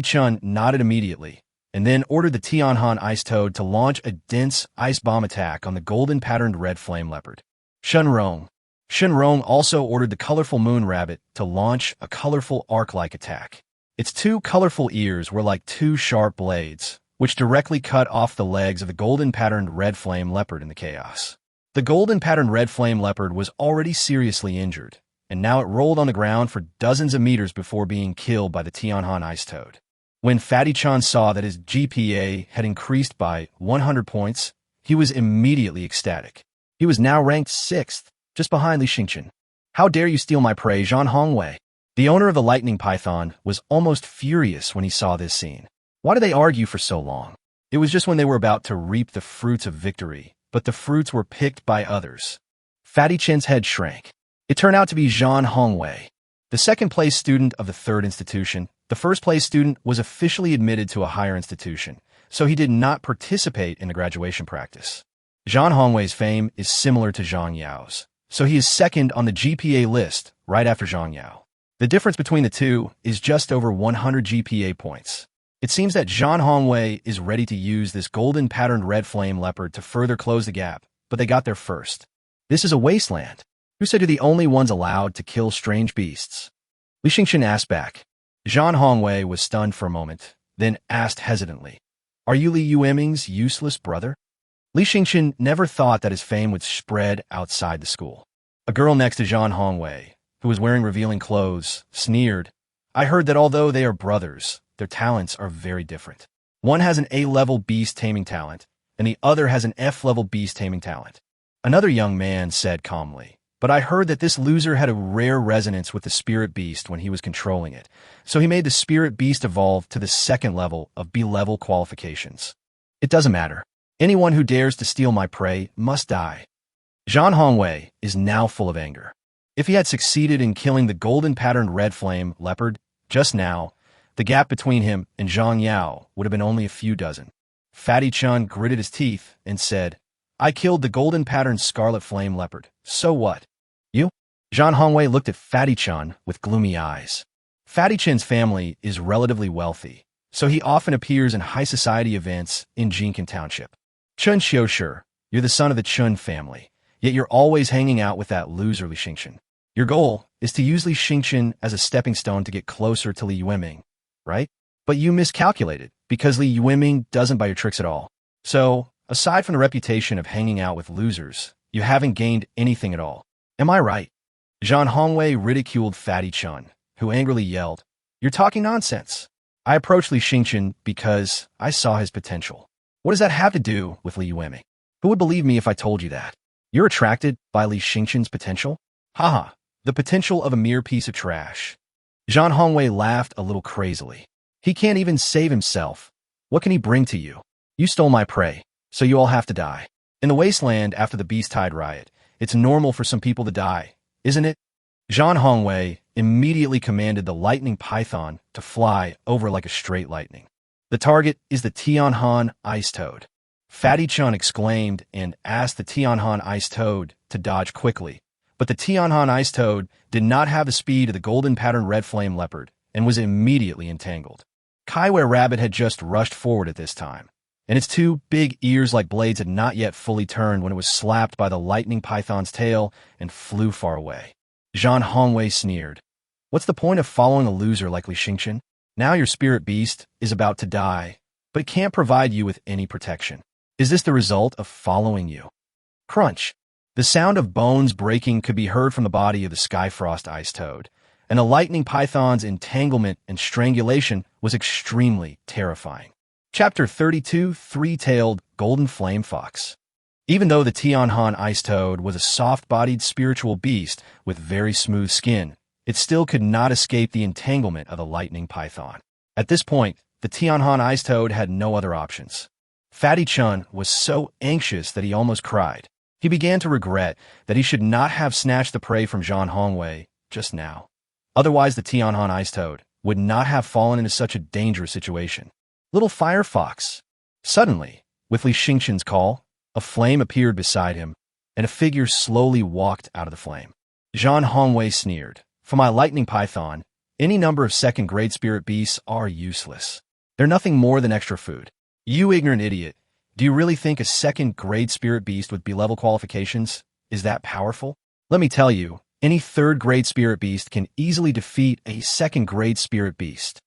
Chun nodded immediately, and then ordered the Tianhan Ice Toad to launch a dense ice bomb attack on the golden-patterned red flame leopard. Shenrong also ordered the colorful moon rabbit to launch a colorful arc-like attack. Its 2 colorful ears were like 2 sharp blades, which directly cut off the legs of the golden-patterned red flame leopard in the chaos. The golden-patterned red flame leopard was already seriously injured, and now it rolled on the ground for dozens of meters before being killed by the Tianhan Ice Toad. When Fatty Chan saw that his GPA had increased by 100 points, he was immediately ecstatic. He was now ranked 6th, just behind Li Xingqian. How dare you steal my prey, Zhan Hongwei? The owner of the lightning python was almost furious when he saw this scene. Why did they argue for so long? It was just when they were about to reap the fruits of victory, but the fruits were picked by others. Fatty Chen's head shrank. It turned out to be Zhan Hongwei, the second-place student of the third institution. The first-place student was officially admitted to a higher institution, so he did not participate in the graduation practice. Zhan Hongwei's fame is similar to Zhang Yao's, so he is second on the GPA list right after Zhang Yao. The difference between the 2 is just over 100 GPA points. It seems that Zhan Hongwei is ready to use this golden-patterned red flame leopard to further close the gap, but they got there first. This is a wasteland. Who said you're the only ones allowed to kill strange beasts? Li Xingqian asked back. Zhan Hongwei was stunned for a moment, then asked hesitantly, "Are you Li Yueming's useless brother?" Li Xingqian never thought that his fame would spread outside the school. A girl next to Zhan Hongwei, who was wearing revealing clothes, sneered, "I heard that although they are brothers, their talents are very different. One has an A-level Beast Taming Talent, and the other has an F-level Beast Taming Talent." Another young man said calmly, "But I heard that this loser had a rare resonance with the spirit beast when he was controlling it, so he made the spirit beast evolve to the second level of B-level qualifications. It doesn't matter. Anyone who dares to steal my prey must die." Zhan Hongwei is now full of anger. If he had succeeded in killing the golden-patterned red flame leopard just now, the gap between him and Zhang Yao would have been only a few dozen. Fatty Chun gritted his teeth and said, "I killed the golden-patterned scarlet flame leopard. So what? You?" Zhan Hongwei looked at Fatty Chun with gloomy eyes. Fatty Chun's family is relatively wealthy, so he often appears in high society events in Jincan Township. Chun Xiushi, you're the son of the Chun family, yet you're always hanging out with that loser Li Xingqian. Your goal is to use Li Xingqian as a stepping stone to get closer to Li Yueming, right? But you miscalculated, because Li Yueming doesn't buy your tricks at all. So, aside from the reputation of hanging out with losers, You haven't gained anything at all. Am I right? Zhang Hongwei ridiculed Fatty Chun, who angrily yelled, "You're talking nonsense." I approached Li Xingchen because I saw his potential. What does that have to do with Li Yueming? Who would believe me if I told you that? You're attracted by Li Xingchen's potential? Haha, the potential of a mere piece of trash. Zhang Hongwei laughed a little crazily. He can't even save himself. What can he bring to you? You stole my prey, so you all have to die. In the wasteland after the Beast Tide riot, it's normal for some people to die, isn't it? Zhang Hongwei immediately commanded the lightning python to fly over like a straight lightning. The target is the Tianhan Ice Toad. Fatty Chun exclaimed and asked the Tianhan Ice Toad to dodge quickly, but the Tianhan Ice Toad did not have the speed of the golden patterned red flame leopard and was immediately entangled. Kaiwei Rabbit had just rushed forward at this time, and its two big ears like blades had not yet fully turned when it was slapped by the lightning python's tail and flew far away. Zhang Hongwei sneered. What's the point of following a loser like Li Xingchen? Now your spirit beast is about to die, but it can't provide you with any protection. Is this the result of following you? Crunch. The sound of bones breaking could be heard from the body of the Skyfrost Ice Toad, and the lightning python's entanglement and strangulation was extremely terrifying. Chapter 32, Three-Tailed Golden Flame Fox. Even though the Tianhan Ice Toad was a soft-bodied spiritual beast with very smooth skin, it still could not escape the entanglement of the lightning python. At this point, the Tianhan Ice Toad had no other options. Fatty Chun was so anxious that he almost cried. He began to regret that he should not have snatched the prey from Zhang Hongwei just now. Otherwise, the Tianhan Ice Toad would not have fallen into such a dangerous situation. Little Fire Fox. Suddenly, with Li Xingchen's call, a flame appeared beside him, and a figure slowly walked out of the flame. Zhang Hongwei sneered. For my lightning python, any number of second-grade spirit beasts are useless. They're nothing more than extra food. You ignorant idiot. Do you really think a second-grade spirit beast with B-level qualifications is that powerful? Let me tell you, any third-grade spirit beast can easily defeat a second-grade spirit beast.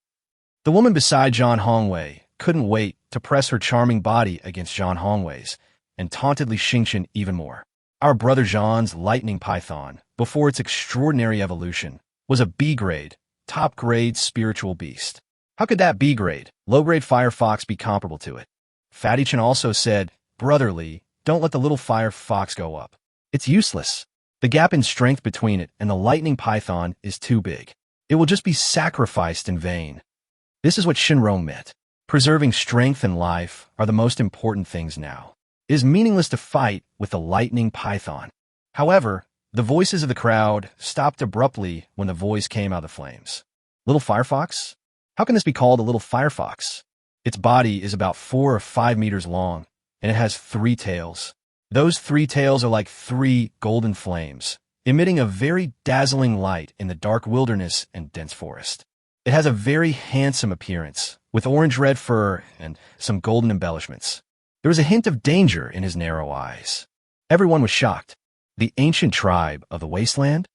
The woman beside Zhang Hongwei couldn't wait to press her charming body against Zhang Hongwei's and taunted Li Xingchen even more. Our brother Zhang's lightning python, before its extraordinary evolution, was a B-grade, top-grade spiritual beast. How could that B-grade, low-grade fire fox be comparable to it? Fatty Chun also said, Brother Li, don't let the little fire fox go up. It's useless. The gap in strength between it and the lightning python is too big. It will just be sacrificed in vain. This is what Shinrong meant. Preserving strength and life are the most important things now. It is meaningless to fight with the lightning python. However, the voices of the crowd stopped abruptly when the voice came out of the flames. Little Firefox? How can this be called a little firefox? Its body is about 4 or 5 meters long, and it has 3 tails. Those 3 tails are like 3 golden flames, emitting a very dazzling light in the dark wilderness and dense forest. It has a very handsome appearance, with orange-red fur and some golden embellishments. There was a hint of danger in his narrow eyes. Everyone was shocked. The ancient tribe of the wasteland?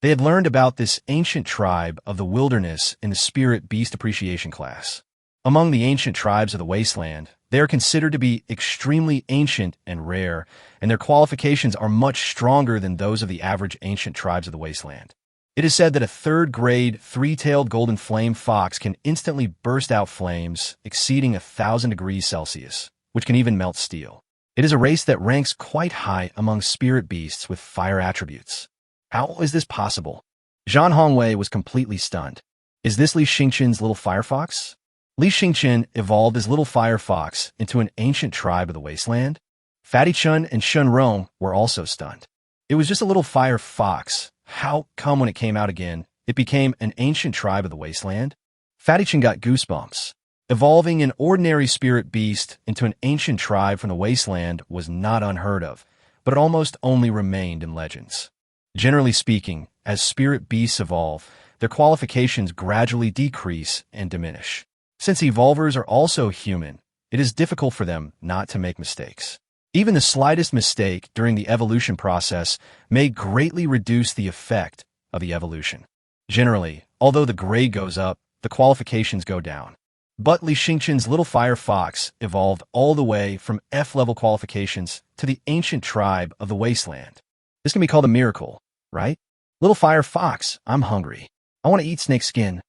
They had learned about this ancient tribe of the wilderness in the Spirit Beast Appreciation class. Among the ancient tribes of the wasteland, they are considered to be extremely ancient and rare, and their qualifications are much stronger than those of the average ancient tribes of the wasteland. It is said that a third-grade, 3-tailed golden flame fox can instantly burst out flames exceeding 1,000 degrees Celsius, which can even melt steel. It is a race that ranks quite high among spirit beasts with fire attributes. How is this possible? Zhang Hongwei was completely stunned. Is this Li Xingchen's little firefox? Li Xingchen evolved his little firefox into an ancient tribe of the wasteland? Fatty Chun and Shun Rong were also stunned. It was just a little fire fox. How come when it came out again, it became an ancient tribe of the wasteland? Fatty Chun got goosebumps. Evolving an ordinary spirit beast into an ancient tribe from the wasteland was not unheard of, but it almost only remained in legends. Generally speaking, as spirit beasts evolve, their qualifications gradually decrease and diminish. Since evolvers are also human, it is difficult for them not to make mistakes. Even the slightest mistake during the evolution process may greatly reduce the effect of the evolution. Generally, although the grade goes up, the qualifications go down. But Li Xingqian's little fire fox evolved all the way from F-level qualifications to the ancient tribe of the wasteland. This can be called a miracle, right? Little fire fox, I'm hungry. I want to eat snake skin.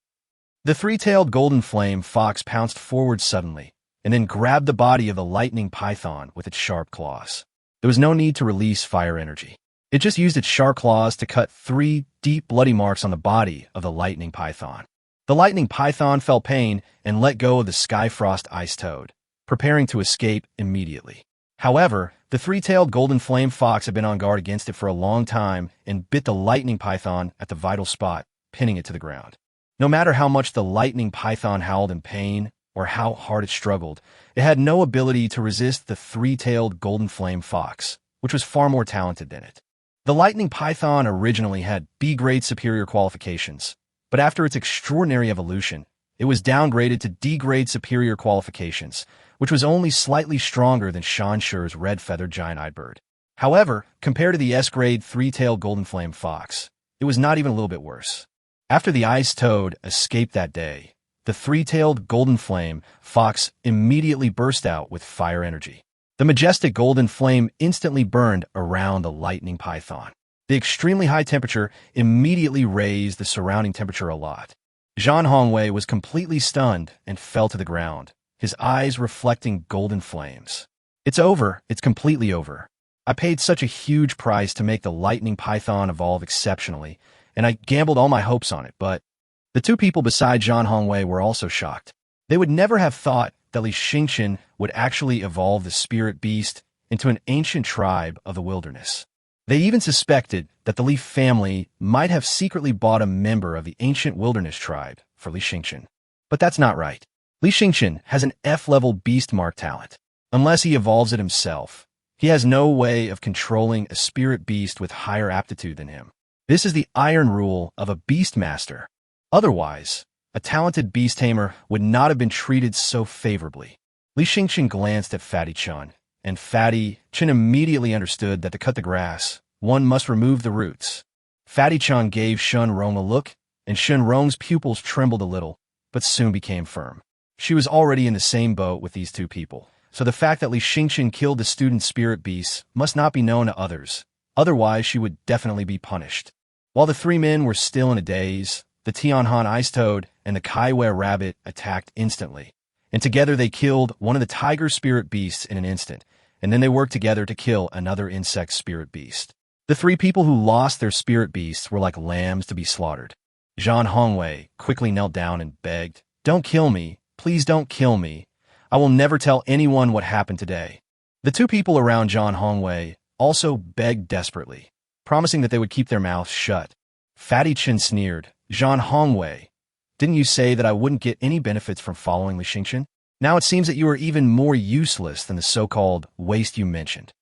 The three-tailed golden flame fox pounced forward suddenly and then grabbed the body of the lightning python with its sharp claws. There was no need to release fire energy. It just used its sharp claws to cut 3 deep bloody marks on the body of the lightning python. The lightning python felt pain and let go of the Skyfrost ice toad, preparing to escape immediately. However, the three-tailed golden flame fox had been on guard against it for a long time and bit the lightning python at the vital spot, pinning it to the ground. No matter how much the lightning python howled in pain or how hard it struggled, it had no ability to resist the three-tailed golden flame fox, which was far more talented than it. The lightning python originally had B-grade superior qualifications, but after its extraordinary evolution, it was downgraded to D-grade superior qualifications, which was only slightly stronger than Shanshu's red-feathered giant-eyed bird. However, compared to the S-grade three-tailed golden flame fox, it was not even a little bit worse. After the ice toad escaped that day, the three-tailed golden flame fox immediately burst out with fire energy. The majestic golden flame instantly burned around the lightning python. The extremely high temperature immediately raised the surrounding temperature a lot. Zhang Hongwei was completely stunned and fell to the ground, his eyes reflecting golden flames. It's over. It's completely over. I paid such a huge price to make the lightning python evolve exceptionally, and I gambled all my hopes on it, but the two people beside Zhang Hongwei were also shocked. They would never have thought that Li Xingqian would actually evolve the spirit beast into an ancient tribe of the wilderness. They even suspected that the Li family might have secretly bought a member of the ancient wilderness tribe for Li Xingqian. But that's not right. Li Xingqian has an F-level beast mark talent. Unless he evolves it himself, he has no way of controlling a spirit beast with higher aptitude than him. This is the iron rule of a Beastmaster. Otherwise, a talented beast tamer would not have been treated so favorably. Li Xingqian glanced at Fatty Chun, and Fatty Chun immediately understood that to cut the grass, one must remove the roots. Fatty Chun gave Shun Rong a look, and Shun Rong's pupils trembled a little, but soon became firm. She was already in the same boat with these two people, so the fact that Li Xingqian killed the student spirit beasts must not be known to others, otherwise she would definitely be punished. While the three men were still in a daze, the Tianhan ice toad and the Kaiwei rabbit attacked instantly, and together they killed one of the tiger spirit beasts in an instant, and then they worked together to kill another insect spirit beast. The three people who lost their spirit beasts were like lambs to be slaughtered. Zhang Hongwei quickly knelt down and begged, "Don't kill me. Please don't kill me. I will never tell anyone what happened today." The two people around Zhang Hongwei also begged desperately, promising that they would keep their mouths shut. Fatty Chin sneered, "Zhang Hongwei, didn't you say that I wouldn't get any benefits from following Li Xingqian? Now it seems that you are even more useless than the so-called waste you mentioned."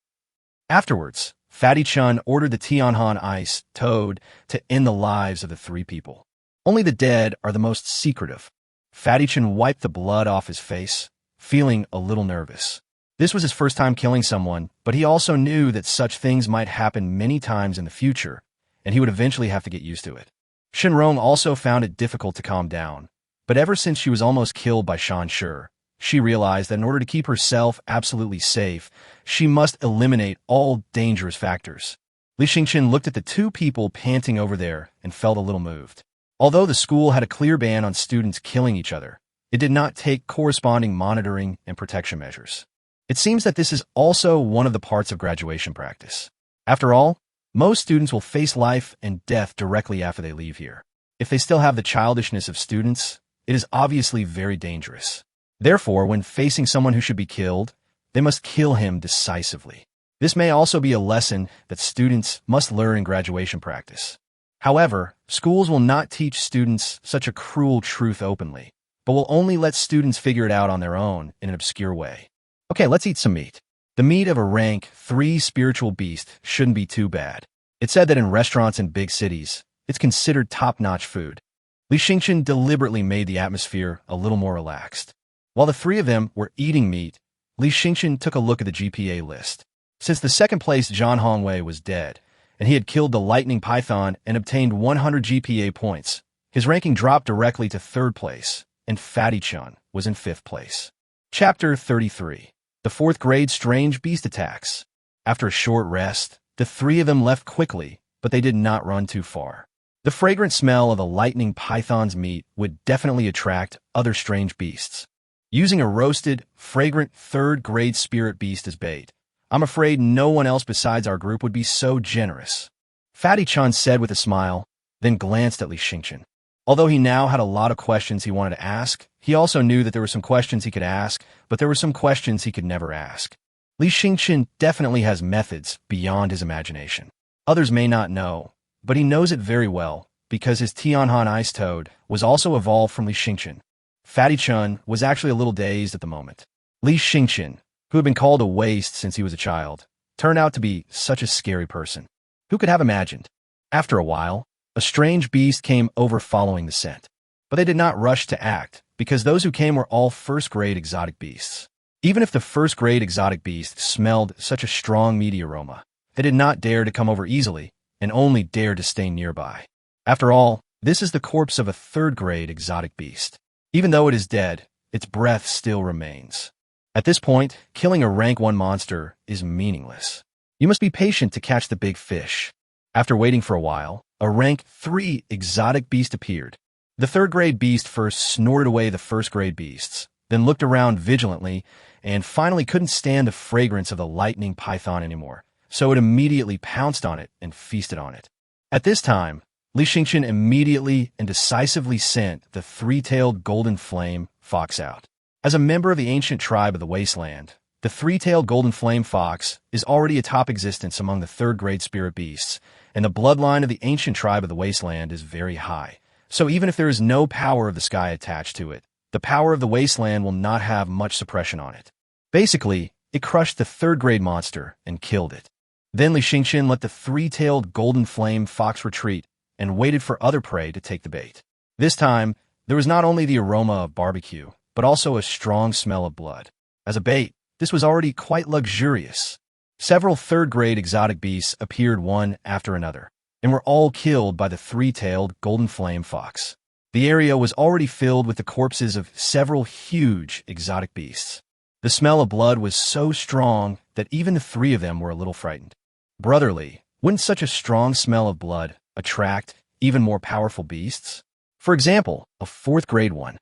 Afterwards, Fatty Chun ordered the Tianhan ice toad to end the lives of the three people. Only the dead are the most secretive. Fatty Chun wiped the blood off his face, feeling a little nervous. This was his first time killing someone, but he also knew that such things might happen many times in the future, and he would eventually have to get used to it. Shenrong also found it difficult to calm down, but ever since she was almost killed by Shanshu, she realized that in order to keep herself absolutely safe, she must eliminate all dangerous factors. Li Xingqian looked at the two people panting over there and felt a little moved. Although the school had a clear ban on students killing each other, it did not take corresponding monitoring and protection measures. It seems that this is also one of the parts of graduation practice. After all, most students will face life and death directly after they leave here. If they still have the childishness of students, it is obviously very dangerous. Therefore, when facing someone who should be killed, they must kill him decisively. This may also be a lesson that students must learn in graduation practice. However, schools will not teach students such a cruel truth openly, but will only let students figure it out on their own in an obscure way. Okay, let's eat some meat. The meat of a rank 3 spiritual beast shouldn't be too bad. It's said that in restaurants in big cities, it's considered top-notch food. Li Xingqian deliberately made the atmosphere a little more relaxed. While the three of them were eating meat, Li Xingqian took a look at the GPA list. Since the second-place Zhang Hongwei was dead, and he had killed the lightning python and obtained 100 GPA points, his ranking dropped directly to third place, and Fatty Chun was in 5th place. Chapter 33. The 4th grade strange beast attacks. After a short rest, the 3 of them left quickly, but they did not run too far. The fragrant smell of the lightning python's meat would definitely attract other strange beasts. Using a roasted, fragrant 3rd grade spirit beast as bait, I'm afraid no one else besides our group would be so generous. Fatty Chun said with a smile, then glanced at Li Yueming. Although he now had a lot of questions he wanted to ask, he also knew that there were some questions he could ask, but there were some questions he could never ask. Li Yueming definitely has methods beyond his imagination. Others may not know, but he knows it very well, because his Tianhan Ice Toad was also evolved from Li Yueming. Fatty Chun was actually a little dazed at the moment. Li Yueming, who had been called a waste since he was a child, turned out to be such a scary person. Who could have imagined? After a while, a strange beast came over following the scent. But they did not rush to act, because those who came were all 1st grade exotic beasts. Even if the 1st grade exotic beast smelled such a strong meaty aroma, they did not dare to come over easily, and only dared to stay nearby. After all, this is the corpse of a 3rd grade exotic beast. Even though it is dead, its breath still remains. At this point, killing a rank 1 monster is meaningless. You must be patient to catch the big fish. After waiting for a while, a rank 3 exotic beast appeared. The 3rd grade beast first snorted away the 1st grade beasts, then looked around vigilantly, and finally couldn't stand the fragrance of the lightning python anymore, so it immediately pounced on it and feasted on it. At this time, Li Yueming immediately and decisively sent the 3-tailed golden flame fox out. As a member of the ancient tribe of the wasteland, the 3-tailed golden flame fox is already a top existence among the 3rd grade spirit beasts, and the bloodline of the ancient tribe of the wasteland is very high. So even if there is no power of the sky attached to it, the power of the wasteland will not have much suppression on it. Basically, it crushed the 3rd grade monster and killed it. Then Li Yueming let the 3-tailed golden flame fox retreat and waited for other prey to take the bait. This time, there was not only the aroma of barbecue, but also a strong smell of blood. As a bait, this was already quite luxurious. Several 3rd grade exotic beasts appeared one after another, and were all killed by the 3-tailed golden flame fox. The area was already filled with the corpses of several huge exotic beasts. The smell of blood was so strong that even the 3 of them were a little frightened. Brotherly, wouldn't such a strong smell of blood attract even more powerful beasts? For example, a 4th grade one.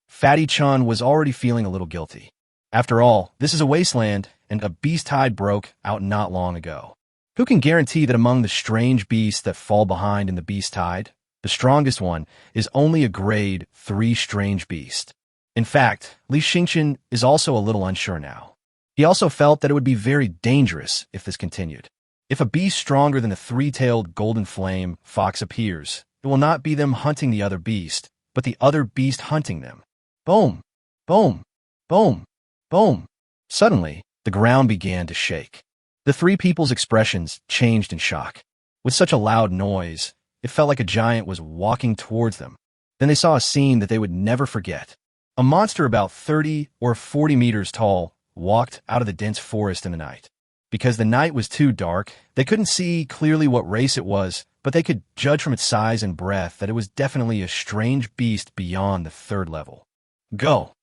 Fatty Chun was already feeling a little guilty. After all, this is a wasteland, and a beast tide broke out not long ago. Who can guarantee that among the strange beasts that fall behind in the beast tide, the strongest one is only a grade 3 strange beast? In fact, Li Yueming is also a little unsure now. He also felt that it would be very dangerous if this continued. If a beast stronger than the 3-tailed golden flame fox appears, it will not be them hunting the other beast, but the other beast hunting them. Boom! Boom! Boom! Boom! Suddenly, the ground began to shake. The 3 people's expressions changed in shock. With such a loud noise, it felt like a giant was walking towards them. Then they saw a scene that they would never forget. A monster about 30 or 40 meters tall walked out of the dense forest in the night. Because the night was too dark, they couldn't see clearly what race it was, but they could judge from its size and breath that it was definitely a strange beast beyond the 3rd level. Go!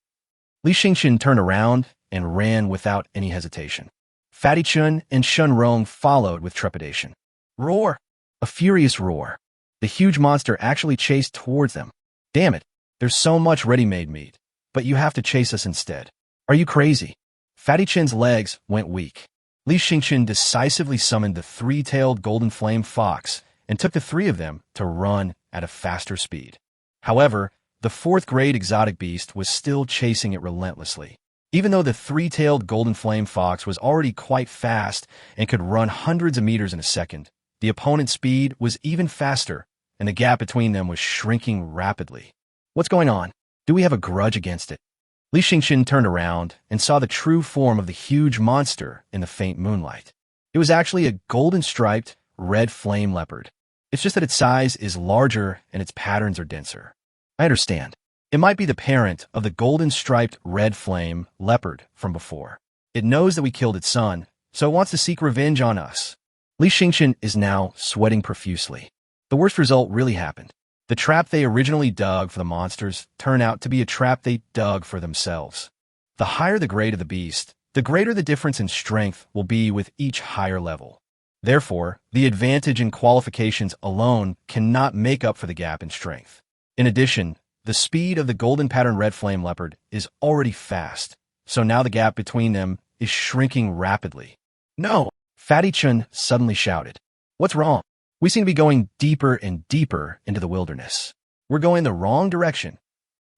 Li Yueming turned around and ran without any hesitation. Fatty Chun and Shun Rong followed with trepidation. Roar! A furious roar. The huge monster actually chased towards them. Damn it, there's so much ready-made meat, but you have to chase us instead. Are you crazy? Fatty Chun's legs went weak. Li Yueming decisively summoned the 3-tailed golden flame fox and took the 3 of them to run at a faster speed. However, the 4th grade exotic beast was still chasing it relentlessly. Even though the 3-tailed golden flame fox was already quite fast and could run hundreds of meters in a second, the opponent's speed was even faster, and the gap between them was shrinking rapidly. What's going on? Do we have a grudge against it? Li Yueming turned around and saw the true form of the huge monster in the faint moonlight. It was actually a golden-striped, red flame leopard. It's just that its size is larger and its patterns are denser. I understand. It might be the parent of the golden-striped red flame leopard from before. It knows that we killed its son, so it wants to seek revenge on us. Li Yueming is now sweating profusely. The worst result really happened. The trap they originally dug for the monsters turned out to be a trap they dug for themselves. The higher the grade of the beast, the greater the difference in strength will be with each higher level. Therefore, the advantage in qualifications alone cannot make up for the gap in strength. In addition, the speed of the golden pattern red flame leopard is already fast, so now the gap between them is shrinking rapidly. No! Fatty Chun suddenly shouted. What's wrong? We seem to be going deeper and deeper into the wilderness. We're going the wrong direction.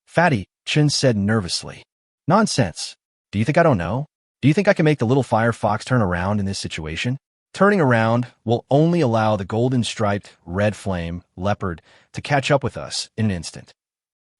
Fatty Chun said nervously. Nonsense. Do you think I don't know? Do you think I can make the little fire fox turn around in this situation? Turning around will only allow the golden striped red flame leopard to catch up with us in an instant.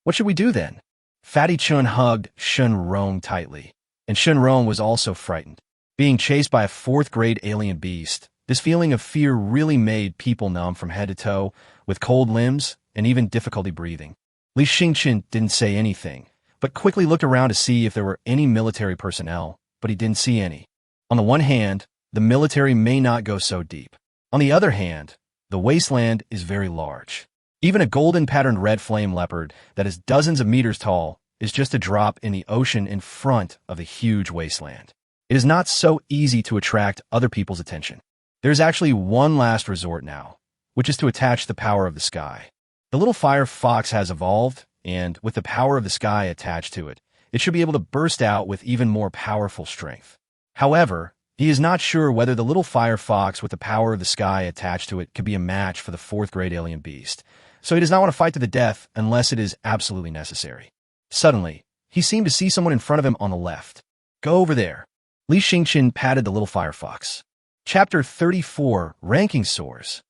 What should we do then? Fatty Chun hugged Shun Rong tightly, and Shun Rong was also frightened. Being chased by a fourth-grade alien beast, this feeling of fear really made people numb from head to toe, with cold limbs and even difficulty breathing. Li Xingqian didn't say anything, but quickly looked around to see if there were any military personnel, but he didn't see any. On the one hand, the military may not go so deep. On the other hand, the wasteland is very large. Even a golden patterned red flame leopard that is dozens of meters tall is just a drop in the ocean in front of the huge wasteland. It is not so easy to attract other people's attention. There's actually one last resort now, which is to attach the power of the sky. The little fire fox has evolved, and with the power of the sky attached to it, it should be able to burst out with even more powerful strength. However, he is not sure whether the little fire fox with the power of the sky attached to it could be a match for the fourth-grade alien beast, so he does not want to fight to the death unless it is absolutely necessary. Suddenly, he seemed to see someone in front of him on the left. Go over there. Li Xingqian patted the little fire fox. Chapter 34, Ranking Soars.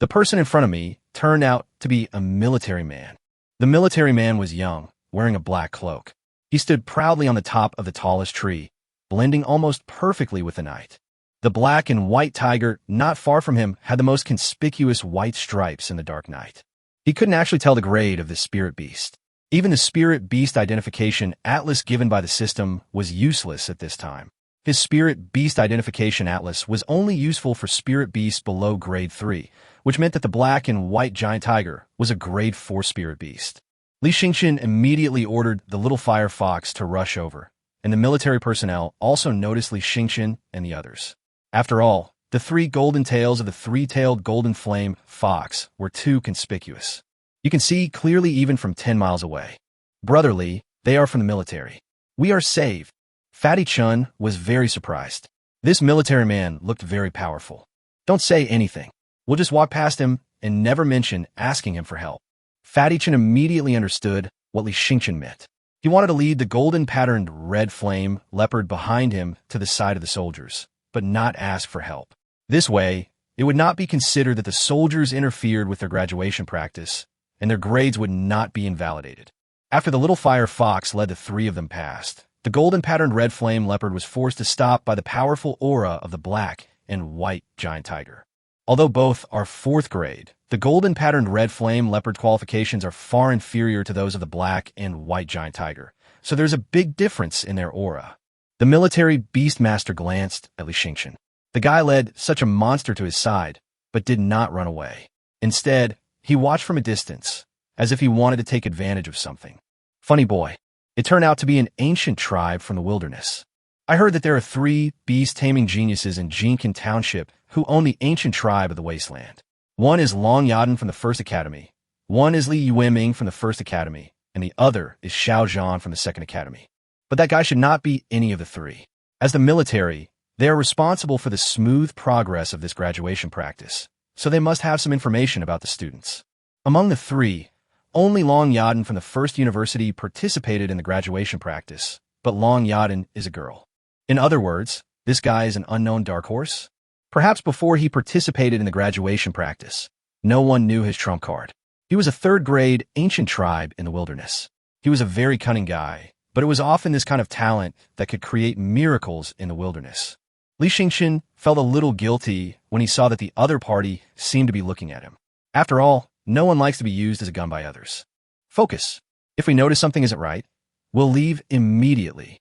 The person in front of me turned out to be a military man. The military man was young, wearing a black cloak. He stood proudly on the top of the tallest tree, blending almost perfectly with the night. The black and white tiger not far from him had the most conspicuous white stripes in the dark night. He couldn't actually tell the grade of this spirit beast. Even the spirit beast identification atlas given by the system was useless at this time. His spirit beast identification atlas was only useful for spirit beasts below grade 3, which meant that the black and white giant tiger was a grade 4 spirit beast. Li Xingqian immediately ordered the little fire fox to rush over, and the military personnel also noticed Li Xingqian and the others. After all, the three golden tails of the three-tailed golden flame fox were too conspicuous. You can see clearly even from 10 miles away. Brother Li, they are from the military. We are saved. Fatty Chun was very surprised. This military man looked very powerful. Don't say anything. We'll just walk past him and never mention asking him for help. Fatty Chun immediately understood what Li Xingqian meant. He wanted to lead the golden patterned red flame leopard behind him to the side of the soldiers, but not ask for help. This way, it would not be considered that the soldiers interfered with their graduation practice, and their grades would not be invalidated. After the little fire fox led the three of them past, the golden patterned red flame leopard was forced to stop by the powerful aura of the black and white giant tiger. Although both are 4th grade, the golden patterned red flame leopard qualifications are far inferior to those of the black and white giant tiger, so there's a big difference in their aura. The military Beastmaster glanced at Li Xingqian. The guy led such a monster to his side, but did not run away. Instead, he watched from a distance, as if he wanted to take advantage of something. Funny boy. It turned out to be an ancient tribe from the wilderness. I heard that there are 3 beast taming geniuses in Jincan Township who own the ancient tribe of the wasteland. One is Long Yaden from the 1st Academy, one is Li Yueming from the 1st Academy, and the other is Xiao Zhan from the 2nd Academy. But that guy should not be any of the 3. As the military, they are responsible for the smooth progress of this graduation practice, so they must have some information about the students. Among the 3, only Long Yaden from the 1st University participated in the graduation practice, but Long Yaden is a girl. In other words, this guy is an unknown dark horse? Perhaps before he participated in the graduation practice, no one knew his trump card. He was a 3rd grade ancient tribe in the wilderness. He was a very cunning guy, but it was often this kind of talent that could create miracles in the wilderness. Li Xingqian felt a little guilty when he saw that the other party seemed to be looking at him. After all, no one likes to be used as a gun by others. Focus. If we notice something isn't right, we'll leave immediately.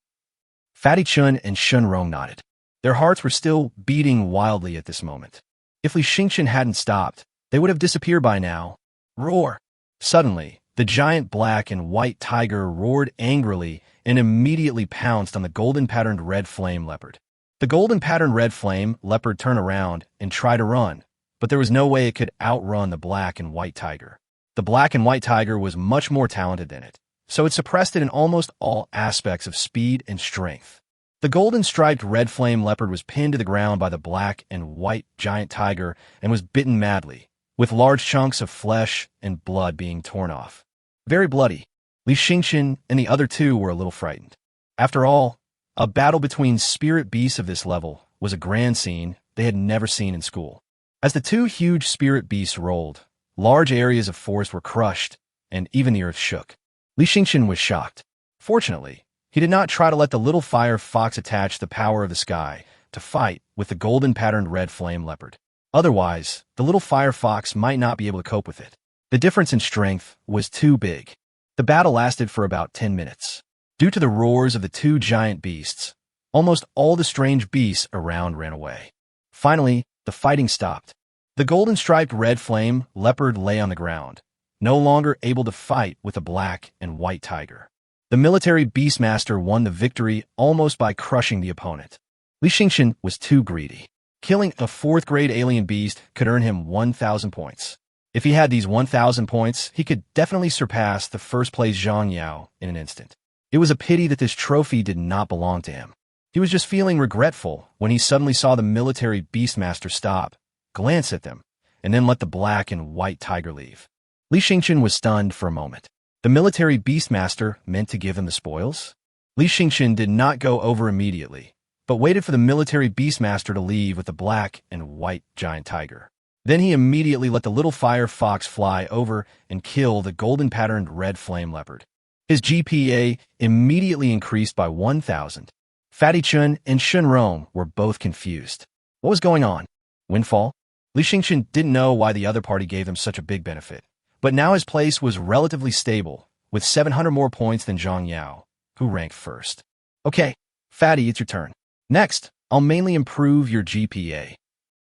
Fatty Chun and Shun Rong nodded. Their hearts were still beating wildly at this moment. If Li Xingqian hadn't stopped, they would have disappeared by now. Roar! Suddenly, the giant black and white tiger roared angrily and immediately pounced on the golden-patterned red flame leopard. The golden-patterned red flame leopard turned around and tried to run, but there was no way it could outrun the black and white tiger. The black and white tiger was much more talented than it, so it suppressed it in almost all aspects of speed and strength. The golden-striped red flame leopard was pinned to the ground by the black and white giant tiger and was bitten madly, with large chunks of flesh and blood being torn off. Very bloody. Li Yueming and the other two were a little frightened. After all, a battle between spirit beasts of this level was a grand scene they had never seen in school. As the two huge spirit beasts rolled, large areas of forest were crushed, and even the earth shook. Li Yueming was shocked. Fortunately, he did not try to let the little fire fox attach the power of the sky to fight with the golden-patterned red flame leopard. Otherwise, the little fire fox might not be able to cope with it. The difference in strength was too big. The battle lasted for about 10 minutes. Due to the roars of the two giant beasts, almost all the strange beasts around ran away. Finally, the fighting stopped. The golden-striped red flame leopard lay on the ground, no longer able to fight with the black and white tiger. The military Beastmaster won the victory almost by crushing the opponent. Li Yueming was too greedy. Killing a 4th-grade alien beast could earn him 1,000 points. If he had these 1,000 points, he could definitely surpass the first-place Zhang Yao in an instant. It was a pity that this trophy did not belong to him. He was just feeling regretful when he suddenly saw the military Beastmaster stop, glance at them, and then let the black and white tiger leave. Li Yueming was stunned for a moment. The military Beastmaster meant to give him the spoils? Li Yueming did not go over immediately, but waited for the military Beastmaster to leave with the black and white giant tiger. Then he immediately let the little fire fox fly over and kill the golden-patterned red flame leopard. His GPA immediately increased by 1,000. Fatty Chun and Shun Rong were both confused. What was going on? Windfall? Li Yueming didn't know why the other party gave him such a big benefit, but now his place was relatively stable, with 700 more points than Zhang Yao, who ranked first. Okay, Fatty, it's your turn. Next, I'll mainly improve your GPA.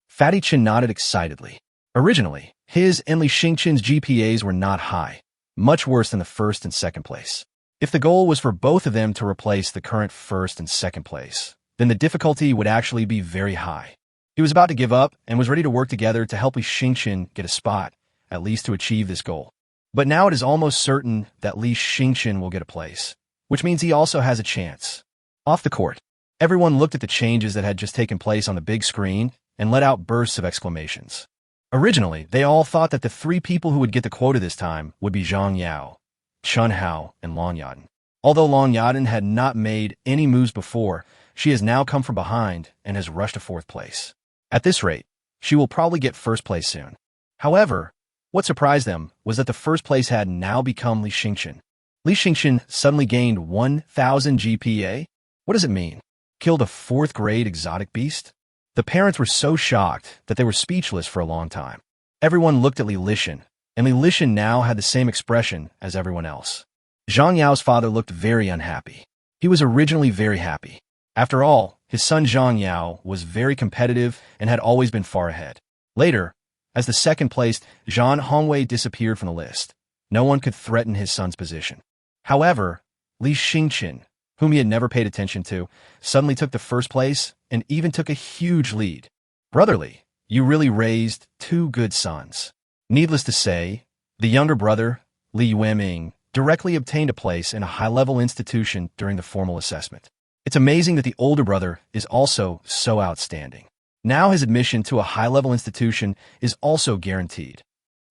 Fatty Chun nodded excitedly. Originally, his and Li Yueming's GPAs were not high, much worse than the first and second place. If the goal was for both of them to replace the current first and second place, then the difficulty would actually be very high. He was about to give up and was ready to work together to help Li Yueming get a spot, at least to achieve this goal. But now it is almost certain that Li Yueming will get a place, which means he also has a chance. Off the court, everyone looked at the changes that had just taken place on the big screen and let out bursts of exclamations. Originally, they all thought that the 3 people who would get the quota this time would be Zhang Yao, Chun Hao, and Long Yaden. Although Long Yaden had not made any moves before, she has now come from behind and has rushed to 4th place. At this rate, she will probably get 1st place soon. However, what surprised them was that the 1st place had now become Li Yueming. Li Yueming suddenly gained 1,000 GPA? What does it mean? Killed a 4th-grade exotic beast? The parents were so shocked that they were speechless for a long time. Everyone looked at Li Yueming, and Li Yueming now had the same expression as everyone else. Zhang Yao's father looked very unhappy. He was originally very happy. After all, his son Zhang Yao was very competitive and had always been far ahead. Later, as the 2nd-placed Zhang Hongwei disappeared from the list, no one could threaten his son's position. However, Li Yueming, whom he had never paid attention to, suddenly took the 1st place and even took a huge lead. Brotherly, you really raised 2 good sons. Needless to say, the younger brother, Li Yueming, directly obtained a place in a high-level institution during the formal assessment. It's amazing that the older brother is also so outstanding. Now his admission to a high-level institution is also guaranteed.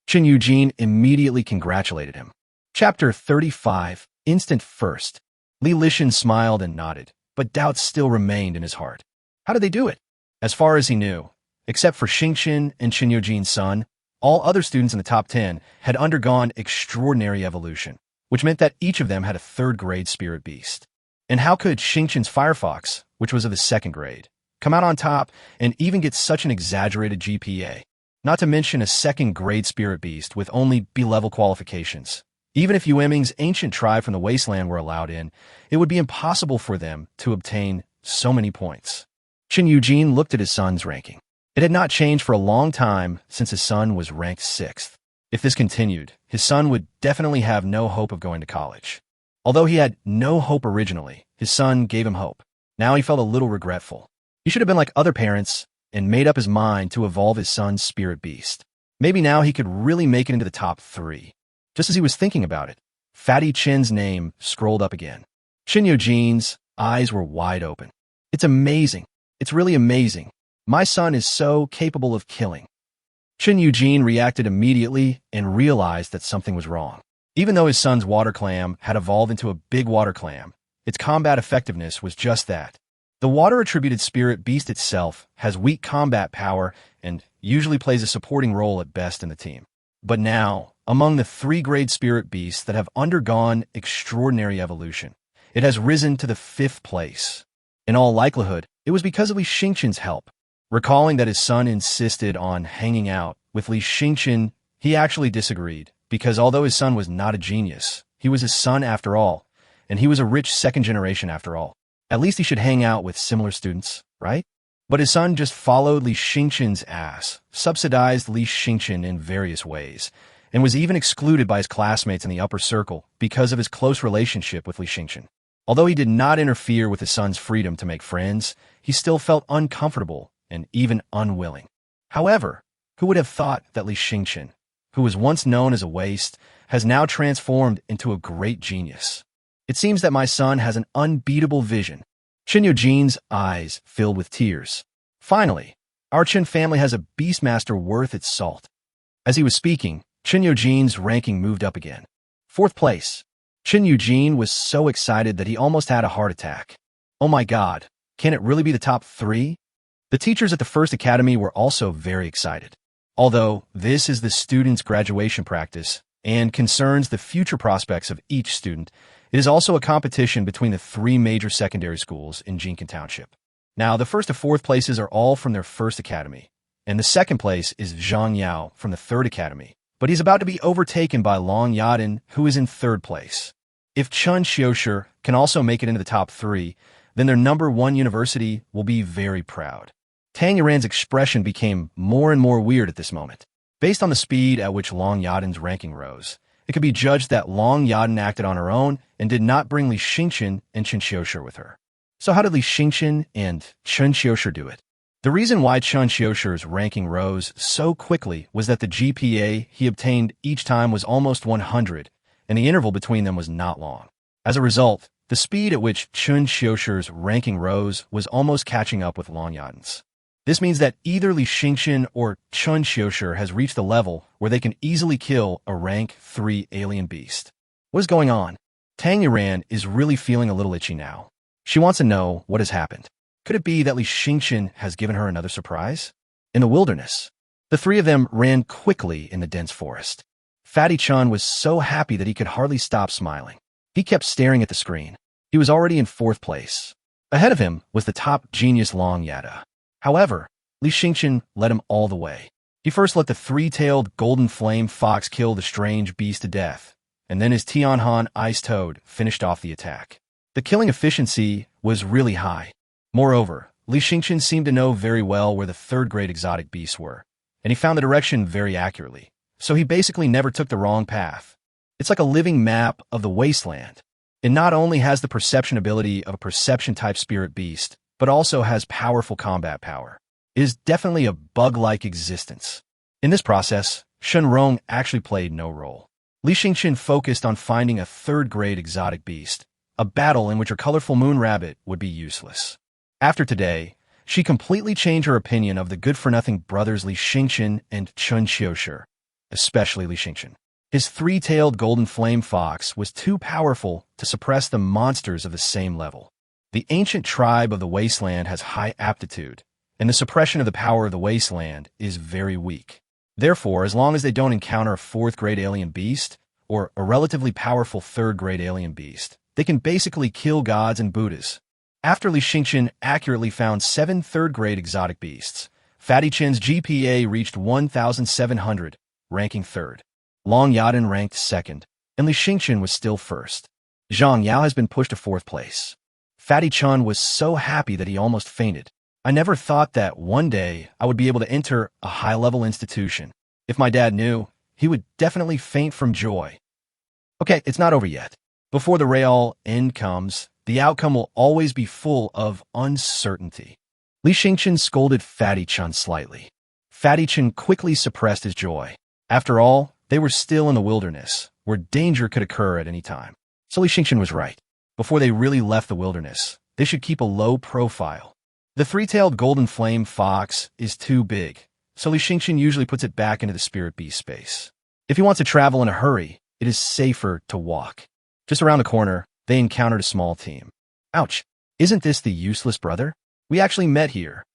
Chen Eugene immediately congratulated him. Chapter 35, Instant First. Li Yueming smiled and nodded, but doubts still remained in his heart. How did they do it? As far as he knew, except for Xingqian and Chen Eugene's son, all other students in the top 10 had undergone extraordinary evolution, which meant that each of them had a 3rd-grade spirit beast. And how could Xingqian's Firefox, which was of the 2nd grade, come out on top and even get such an exaggerated GPA? Not to mention a 2nd-grade spirit beast with only B-level qualifications. Even if Yueming's ancient tribe from the wasteland were allowed in, it would be impossible for them to obtain so many points. Chen Eugene looked at his son's ranking. It had not changed for a long time since his son was ranked 6th. If this continued, his son would definitely have no hope of going to college. Although he had no hope originally, his son gave him hope. Now he felt a little regretful. He should have been like other parents and made up his mind to evolve his son's spirit beast. Maybe now he could really make it into the top 3. Just as he was thinking about it, Fatty Chin's name scrolled up again. Chin Yojin's eyes were wide open. It's amazing. It's really amazing. My son is so capable of killing. Chin Yujin reacted immediately and realized that something was wrong. Even though his son's water clam had evolved into a big water clam, its combat effectiveness was just that. The water-attributed spirit beast itself has weak combat power and usually plays a supporting role at best in the team. But now, among the 3-grade spirit beasts that have undergone extraordinary evolution, it has risen to the 5th place. In all likelihood, it was because of Li Xingqian's help. Recalling that his son insisted on hanging out with Li Xingqian, he actually disagreed, because although his son was not a genius, he was his son after all, and he was a rich 2nd generation after all. At least he should hang out with similar students, right? But his son just followed Li Xingqian's ass, subsidized Li Xingqian in various ways, and was even excluded by his classmates in the upper circle because of his close relationship with Li Xingqian. Although he did not interfere with his son's freedom to make friends, he still felt uncomfortable and even unwilling. However, who would have thought that Li Xingqian, who was once known as a waste, has now transformed into a great genius? It seems that my son has an unbeatable vision. Chin Yojin's eyes filled with tears. Finally, our Chin family has a Beastmaster worth its salt. As he was speaking, Chin Yojin's ranking moved up again. 4th place. Chin Yujin was so excited that he almost had a heart attack. Oh my god, can it really be the top 3? The teachers at the first academy were also very excited. Although this is the student's graduation practice and concerns the future prospects of each student, it is also a competition between the 3 major secondary schools in Jincan Township. Now, the 1st to 4th places are all from their 1st academy, and the 2nd place is Zhang Yao from the 3rd academy, but he's about to be overtaken by Long Yaden, who is in 3rd place. If Chun Xiushi can also make it into the top 3, then their number 1 university will be very proud. Tang Yuran's expression became more and more weird at this moment. Based on the speed at which Long Yaden's ranking rose, it could be judged that Long Yaden acted on her own and did not bring Li Xingqian and Chen Xiushi with her. So how did Li Xingqian and Chen Xiushi do it? The reason why Chen Xiushi's ranking rose so quickly was that the GPA he obtained each time was almost 100, and the interval between them was not long. As a result, the speed at which Chen Xiushi's ranking rose was almost catching up with Long Yaden's. This means that either Li Xingqian or Chen Xiushi has reached the level where they can easily kill a rank 3 alien beast. What is going on? Tang Yuran is really feeling a little itchy now. She wants to know what has happened. Could it be that Li Xingqian has given her another surprise? In the wilderness, the 3 of them ran quickly in the dense forest. Fatty Chun was so happy that he could hardly stop smiling. He kept staring at the screen. He was already in 4th place. Ahead of him was the top genius Long Yada. However, Li Xingqian led him all the way. He first let the 3-tailed golden flame fox kill the strange beast to death, and then his Tianhan ice toad finished off the attack. The killing efficiency was really high. Moreover, Li Xingqian seemed to know very well where the 3rd-grade exotic beasts were, and he found the direction very accurately, so he basically never took the wrong path. It's like a living map of the wasteland. It not only has the perception ability of a perception-type spirit beast, but also has powerful combat power. It is definitely a bug-like existence. In this process, Shenrong actually played no role. Li Xingqian focused on finding a 3rd-grade exotic beast, a battle in which her colorful moon rabbit would be useless. After today, she completely changed her opinion of the good-for-nothing brothers Li Xingqian and Chen Xiushi, especially Li Xingqian. His 3-tailed golden flame fox was too powerful to suppress the monsters of the same level. The ancient tribe of the wasteland has high aptitude, and the suppression of the power of the wasteland is very weak. Therefore, as long as they don't encounter a 4th-grade alien beast, or a relatively powerful 3rd-grade alien beast, they can basically kill gods and Buddhas. After Li Xingqian accurately found 7 3rd-grade exotic beasts, Fatty Chin's GPA reached 1,700, ranking 3rd. Long Yaden ranked 2nd, and Li Xingqian was still 1st. Zhang Yao has been pushed to 4th place. Fatty Chun was so happy that he almost fainted. I never thought that one day I would be able to enter a high-level institution. If my dad knew, he would definitely faint from joy. Okay, it's not over yet. Before the real end comes, the outcome will always be full of uncertainty. Li Xingchen scolded Fatty Chun slightly. Fatty Chun quickly suppressed his joy. After all, they were still in the wilderness, where danger could occur at any time. So Li Xingchen was right. Before they really left the wilderness, they should keep a low profile. The three-tailed golden flame fox is too big, so Li Xingchen usually puts it back into the spirit beast space. If he wants to travel in a hurry, it is safer to walk. Just around the corner, they encountered a small team. Ouch! Isn't this the useless brother? We actually met here.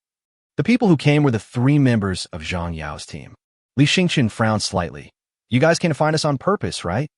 The people who came were the 3 members of Zhang Yao's team. Li Xingchen frowned slightly. You guys came to find us on purpose, right?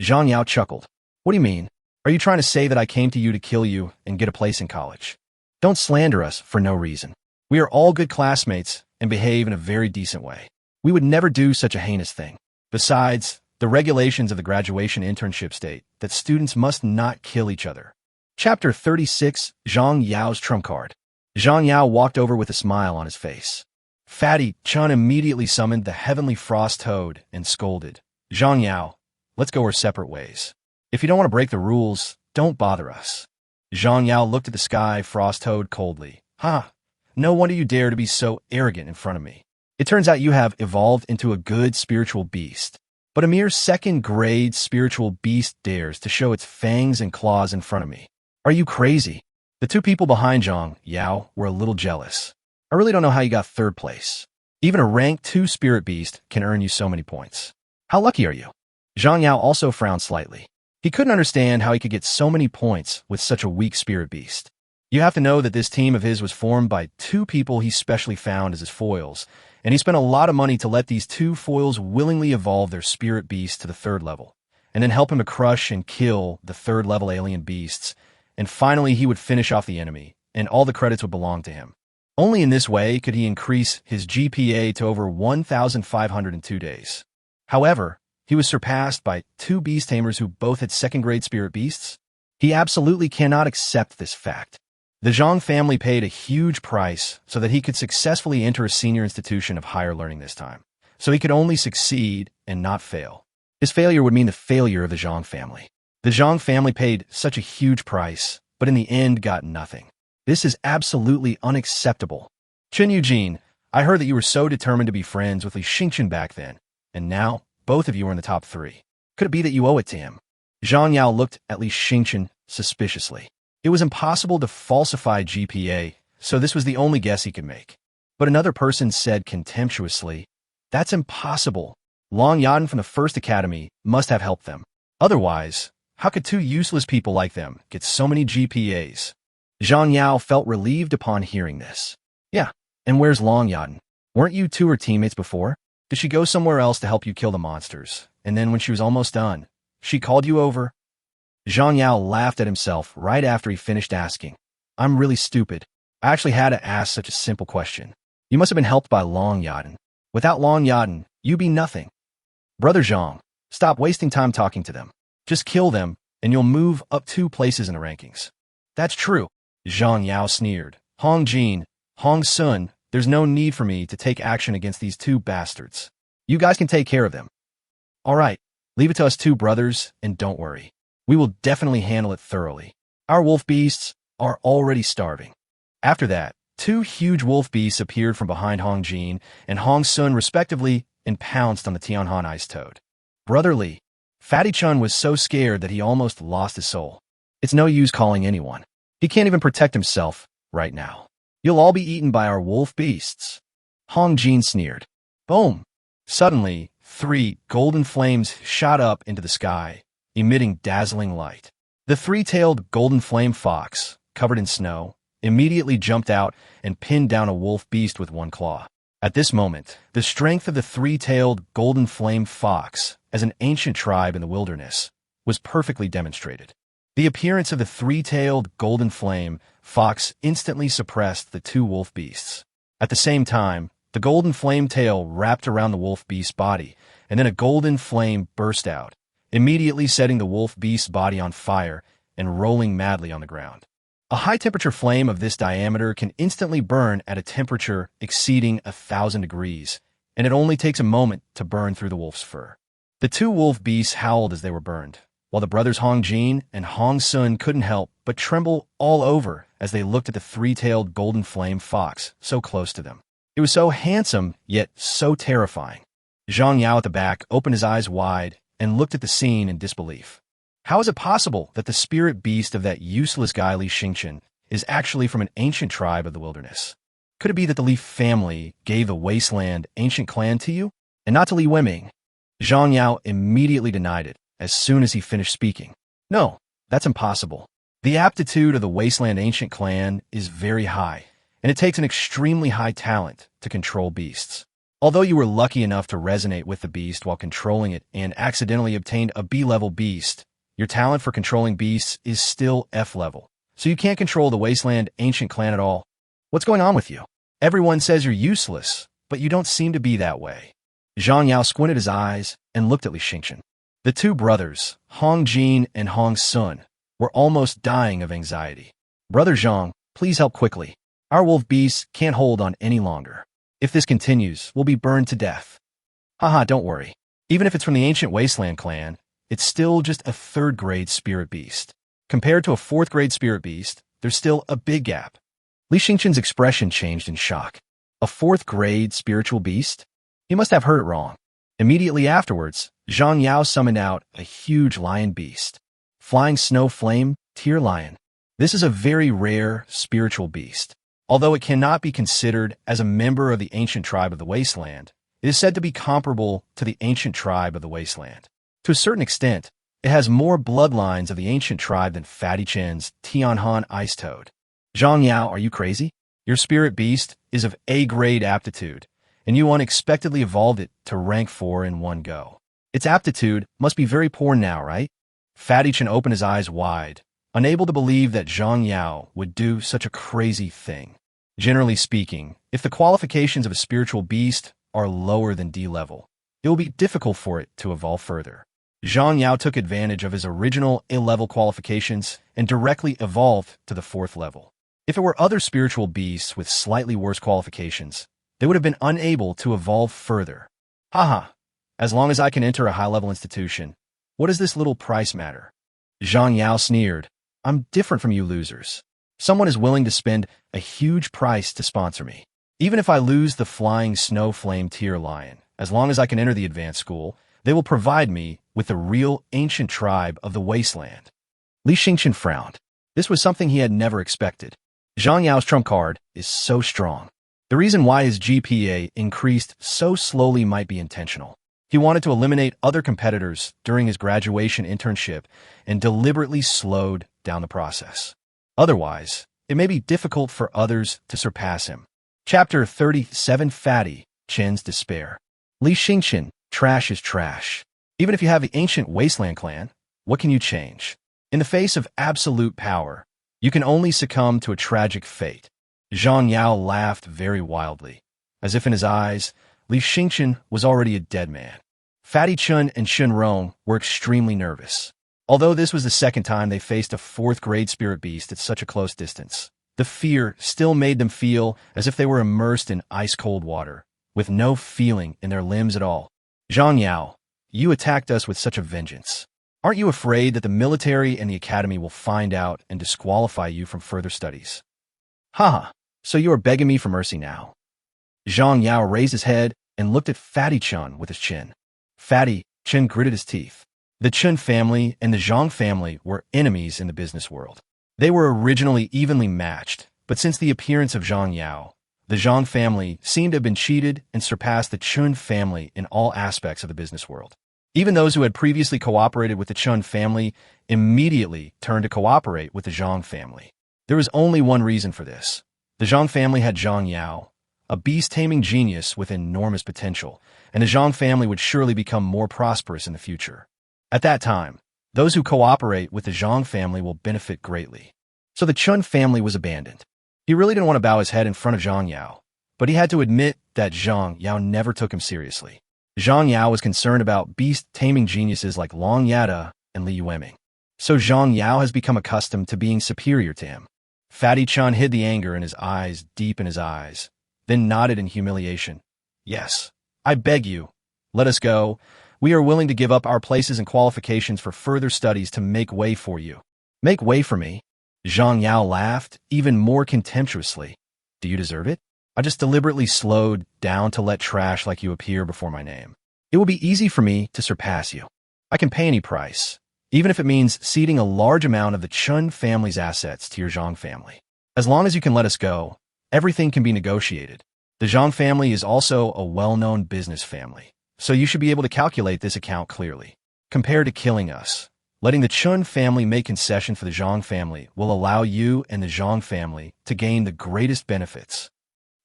Zhang Yao chuckled. What do you mean? Are you trying to say that I came to you to kill you and get a place in college? Don't slander us for no reason. We are all good classmates and behave in a very decent way. We would never do such a heinous thing. Besides, the regulations of the graduation internship state that students must not kill each other. Chapter 36, Zhang Yao's Trump Card. Zhang Yao walked over with a smile on his face. Fatty Chun immediately summoned the heavenly frost toad and scolded. Zhang Yao, let's go our separate ways. If you don't want to break the rules, don't bother us. Zhang Yao looked at the sky frost toad coldly. No wonder you dare to be so arrogant in front of me. It turns out you have evolved into a good spiritual beast. But a mere second-grade spiritual beast dares to show its fangs and claws in front of me. Are you crazy? The 2 people behind Zhang Yao were a little jealous. I really don't know how you got 3rd place. Even a rank 2 spirit beast can earn you so many points. How lucky are you? Zhang Yao also frowned slightly. He couldn't understand how he could get so many points with such a weak spirit beast. You have to know that this team of his was formed by 2 people he specially found as his foils, and he spent a lot of money to let these 2 foils willingly evolve their spirit beasts to the 3rd level, and then help him to crush and kill the 3rd level alien beasts, and finally he would finish off the enemy, and all the credits would belong to him. Only in this way could he increase his GPA to over 1,500 in 2 days. However, he was surpassed by 2 beast tamers who both had 2nd-grade spirit beasts. He absolutely cannot accept this fact. The Zhang family paid a huge price so that he could successfully enter a senior institution of higher learning this time. So he could only succeed and not fail. His failure would mean the failure of the Zhang family. The Zhang family paid such a huge price, but in the end got nothing. This is absolutely unacceptable. Chen Eugene, I heard that you were so determined to be friends with Li Xingchen back then, and now both of you are in the top 3. Could it be that you owe it to him? Zhang Yao looked at Li Xingchen suspiciously. It was impossible to falsify GPA, so this was the only guess he could make. But another person said contemptuously, that's impossible. Long Yaden from the first academy must have helped them. Otherwise, how could 2 useless people like them get so many GPAs? Zhang Yao felt relieved upon hearing this. Yeah, and where's Long Yaden? Weren't you 2 her teammates before? Did she go somewhere else to help you kill the monsters? And then when she was almost done, she called you over? Zhang Yao laughed at himself right after he finished asking. I'm really stupid. I actually had to ask such a simple question. You must have been helped by Long Yaden. Without Long Yaden, you be nothing. Brother Zhang, stop wasting time talking to them. Just kill them, and you'll move up 2 places in the rankings. That's true. Zhang Yao sneered. Hong Jin, Hong Sun, there's no need for me to take action against these 2 bastards. You guys can take care of them. All right, leave it to us 2 brothers, and don't worry. We will definitely handle it thoroughly. Our wolf beasts are already starving. After that, 2 huge wolf beasts appeared from behind Hong Jin and Hong Sun respectively and pounced on the Tianhan ice toad. Brother Li, Fatty Chun was so scared that he almost lost his soul. It's no use calling anyone. He can't even protect himself right now. You'll all be eaten by our wolf beasts. Hong Jin sneered. Boom! Suddenly, 3 golden flames shot up into the sky, emitting dazzling light. The 3-tailed golden flame fox, covered in snow, immediately jumped out and pinned down a wolf beast with 1 claw. At this moment, the strength of the 3-tailed golden flame fox, as an ancient tribe in the wilderness, was perfectly demonstrated. The appearance of the 3-tailed golden flame fox instantly suppressed the 2 wolf beasts. At the same time, the golden flame tail wrapped around the wolf beast's body, and then a golden flame burst out, immediately setting the wolf beast's body on fire and rolling madly on the ground. A high-temperature flame of this diameter can instantly burn at a temperature exceeding 1,000 degrees, and it only takes a moment to burn through the wolf's fur. The two wolf beasts howled as they were burned, while the brothers Hong Jin and Hong Sun couldn't help but tremble all over as they looked at the three-tailed golden flame fox so close to them. It was so handsome, yet so terrifying. Zhang Yao at the back opened his eyes wide and looked at the scene in disbelief. How is it possible that the spirit beast of that useless guy Li Xingchen is actually from an ancient tribe of the wilderness? Could it be that the Li family gave the wasteland ancient clan to you, and not to Li Yueming? Zhang Yao immediately denied it as soon as he finished speaking. No, that's impossible. The aptitude of the wasteland ancient clan is very high, and it takes an extremely high talent to control beasts. Although you were lucky enough to resonate with the beast while controlling it and accidentally obtained a B-level beast, your talent for controlling beasts is still F-level, so you can't control the wasteland ancient clan at all. What's going on with you? Everyone says you're useless, but you don't seem to be that way. Zhang Yao squinted his eyes and looked at Li Xingchen. The two brothers, Hong Jin and Hong Sun, were almost dying of anxiety. Brother Zhang, please help quickly. Our wolf beasts can't hold on any longer. If this continues, we'll be burned to death. Haha, don't worry. Even if it's from the ancient wasteland clan, it's still just a third-grade spirit beast. Compared to a fourth-grade spirit beast, there's still a big gap. Li Xingchen's expression changed in shock. A fourth-grade spiritual beast? He must have heard it wrong. Immediately afterwards, Zhang Yao summoned out a huge lion beast. Flying Snow Flame Tier Lion. This is a very rare spiritual beast. Although it cannot be considered as a member of the ancient tribe of the wasteland, it is said to be comparable to the ancient tribe of the wasteland. To a certain extent, it has more bloodlines of the ancient tribe than Fatty Chen's Tianhan Ice Toad. Zhang Yao, are you crazy? Your spirit beast is of A-grade aptitude, and you unexpectedly evolved it to rank 4 in one go. Its aptitude must be very poor now, right? Fatty Chen opened his eyes wide, unable to believe that Zhang Yao would do such a crazy thing. Generally speaking, if the qualifications of a spiritual beast are lower than D level, it will be difficult for it to evolve further. Zhang Yao took advantage of his original A-level qualifications and directly evolved to the 4th level. If it were other spiritual beasts with slightly worse qualifications, they would have been unable to evolve further. Haha, as long as I can enter a high-level institution, what does this little price matter? Zhang Yao sneered. I'm different from you losers. Someone is willing to spend a huge price to sponsor me. Even if I lose the Flying Snow Flame Tier Lion, as long as I can enter the advanced school, they will provide me with the real ancient tribe of the wasteland. Li Xingchen frowned. This was something he had never expected. Zhang Yao's trump card is so strong. The reason why his GPA increased so slowly might be intentional. He wanted to eliminate other competitors during his graduation internship and deliberately slowed down the process. Otherwise, it may be difficult for others to surpass him. Chapter 37 Fatty Chen's Despair. Li Xingchen, trash is trash. Even if you have the ancient wasteland clan, what can you change? In the face of absolute power, you can only succumb to a tragic fate. Zhang Yao laughed very wildly. As if in his eyes, Li Xingchen was already a dead man. Fatty Chun and Shun Rong were extremely nervous. Although this was the second time they faced a 4th-grade spirit beast at such a close distance, the fear still made them feel as if they were immersed in ice-cold water, with no feeling in their limbs at all. Zhang Yao, you attacked us with such a vengeance. Aren't you afraid that the military and the academy will find out and disqualify you from further studies? Haha, so you are begging me for mercy now. Zhang Yao raised his head and looked at Fatty Chun with his chin. Fatty Chun gritted his teeth. The Chun family and the Zhang family were enemies in the business world. They were originally evenly matched, but since the appearance of Zhang Yao, the Zhang family seemed to have been cheated and surpassed the Chun family in all aspects of the business world. Even those who had previously cooperated with the Chun family immediately turned to cooperate with the Zhang family. There was only one reason for this. The Zhang family had Zhang Yao, a beast-taming genius with enormous potential, and the Zhang family would surely become more prosperous in the future. At that time, those who cooperate with the Zhang family will benefit greatly. So the Chun family was abandoned. He really didn't want to bow his head in front of Zhang Yao, but he had to admit that Zhang Yao never took him seriously. Zhang Yao was concerned about beast-taming geniuses like Long Yada and Li Yueming. So Zhang Yao has become accustomed to being superior to him. Fatty Chun hid the anger in his eyes deep in his eyes, then nodded in humiliation. Yes, I beg you, let us go. We are willing to give up our places and qualifications for further studies to make way for you. Make way for me? Zhang Yao laughed, even more contemptuously. Do you deserve it? I just deliberately slowed down to let trash like you appear before my name. It will be easy for me to surpass you. I can pay any price, even if it means ceding a large amount of the Chun family's assets to your Zhang family. As long as you can let us go, everything can be negotiated. The Zhang family is also a well-known business family, so you should be able to calculate this account clearly. Compared to killing us, letting the Chun family make concession for the Zhang family will allow you and the Zhang family to gain the greatest benefits.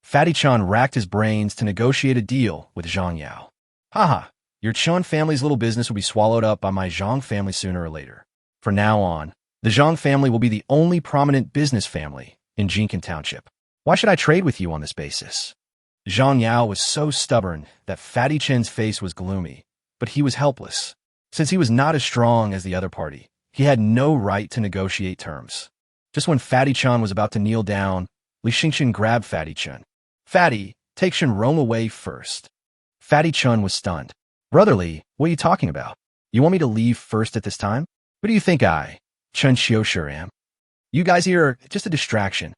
Fatty Chun racked his brains to negotiate a deal with Zhang Yao. Haha, your Chun family's little business will be swallowed up by my Zhang family sooner or later. From now on, the Zhang family will be the only prominent business family in Jincan Township. Why should I trade with you on this basis? Zhang Yao was so stubborn that Fatty Chen's face was gloomy, but he was helpless. Since he was not as strong as the other party, he had no right to negotiate terms. Just when Fatty Chen was about to kneel down, Li Yueming grabbed Fatty Chen. Fatty, take Shenrong away first. Fatty Chen was stunned. Brotherly, what are you talking about? You want me to leave first at this time? What do you think I, Chen Xiaoshu, am? You guys here are just a distraction.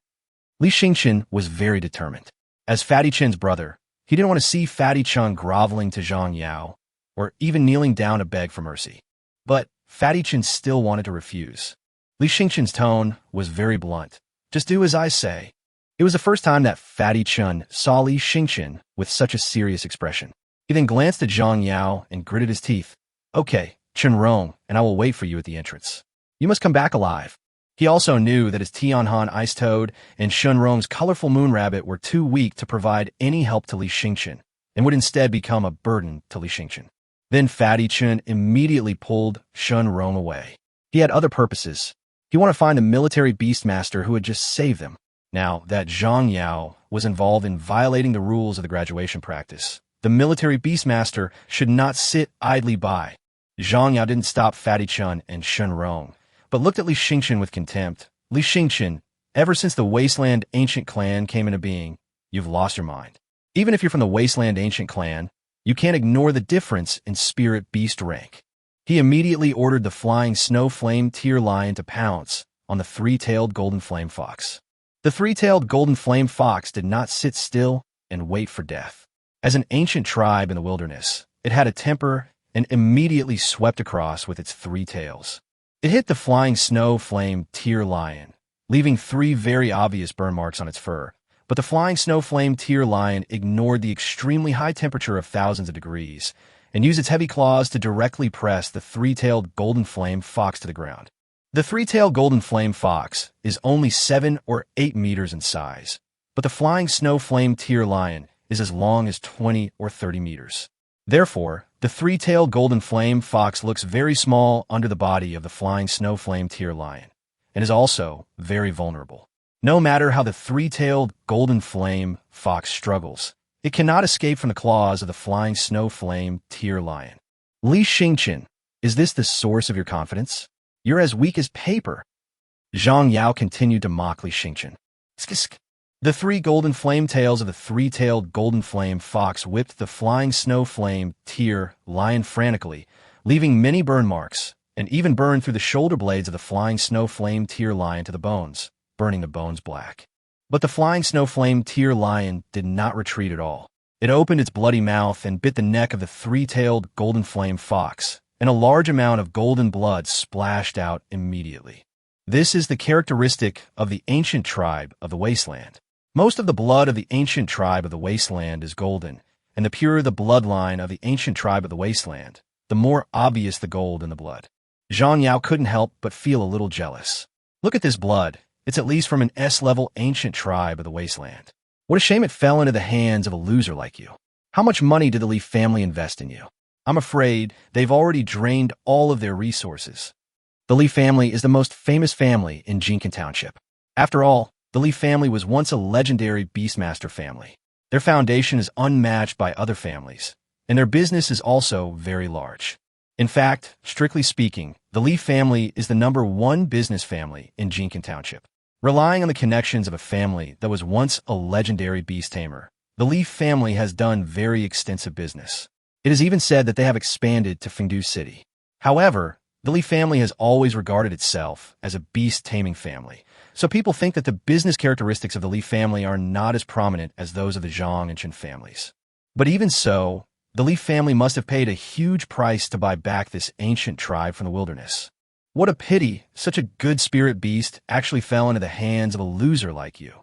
Li Yueming was very determined. As Fatty Chen's brother, he didn't want to see Fatty Chen groveling to Zhang Yao, or even kneeling down to beg for mercy. But Fatty Chen still wanted to refuse. Li Yueming's tone was very blunt. Just do as I say. It was the first time that Fatty Chen saw Li Yueming with such a serious expression. He then glanced at Zhang Yao and gritted his teeth. Okay, Shenrong, and I will wait for you at the entrance. You must come back alive. He also knew that his Tianhan Ice Toad and Shenrong's colorful Moon Rabbit were too weak to provide any help to Li Yueming, and would instead become a burden to Li Yueming. Then Fatty Chen immediately pulled Shenrong away. He had other purposes. He wanted to find the military Beastmaster who had just saved them. Now that Zhang Yao was involved in violating the rules of the graduation practice, the military Beastmaster should not sit idly by. Zhang Yao didn't stop Fatty Chen and Shenrong, but looked at Li Yueming with contempt. Li Yueming, ever since the Wasteland Ancient Clan came into being, you've lost your mind. Even if you're from the Wasteland Ancient Clan, you can't ignore the difference in spirit beast rank. He immediately ordered the flying snow flame tier lion to pounce on the three-tailed golden flame fox. The three-tailed golden flame fox did not sit still and wait for death. As an ancient tribe in the wilderness, it had a temper and immediately swept across with its three tails. It hit the flying snow flame tier lion, leaving 3 very obvious burn marks on its fur. But the flying snow flame tier lion ignored the extremely high temperature of thousands of degrees and used its heavy claws to directly press the three-tailed golden flame fox to the ground. The three-tailed golden flame fox is only 7 or 8 meters in size, but the flying snow flame tier lion is as long as 20 or 30 meters. Therefore, the three-tailed golden flame fox looks very small under the body of the flying snow flame tier lion and is also very vulnerable. No matter how the three-tailed golden flame fox struggles, it cannot escape from the claws of the flying snow flame tier lion. Li Yueming, is this the source of your confidence? You're as weak as paper. Zhang Yao continued to mock Li Yueming. The 3 golden flame tails of the three-tailed golden flame fox whipped the flying snow flame tier lion frantically, leaving many burn marks, and even burned through the shoulder blades of the flying snow flame tier lion to the bones, burning the bones black. But the flying snow flame tier lion did not retreat at all. It opened its bloody mouth and bit the neck of the three-tailed golden flame fox, and a large amount of golden blood splashed out immediately. This is the characteristic of the ancient tribe of the wasteland. Most of the blood of the ancient tribe of the wasteland is golden, and the purer the bloodline of the ancient tribe of the wasteland, the more obvious the gold in the blood. Zhang Yao couldn't help but feel a little jealous. Look at this blood. It's at least from an S-level ancient tribe of the wasteland. What a shame it fell into the hands of a loser like you. How much money did the Li family invest in you? I'm afraid they've already drained all of their resources. The Li family is the most famous family in Jincan Township. After all, the Li family was once a legendary Beastmaster family. Their foundation is unmatched by other families, and their business is also very large. In fact, strictly speaking, the Li family is the #1 business family in Jincan Township. Relying on the connections of a family that was once a legendary beast tamer, The Li family has done very extensive business. It is even said that they have expanded to Fengdu City. However, the Li family has always regarded itself as a beast taming family, so people think that the business characteristics of the Li family are not as prominent as those of the Zhang and Chen families. But even so, the Li family must have paid a huge price to buy back this ancient tribe from the wilderness. What a pity such a good spirit beast actually fell into the hands of a loser like you.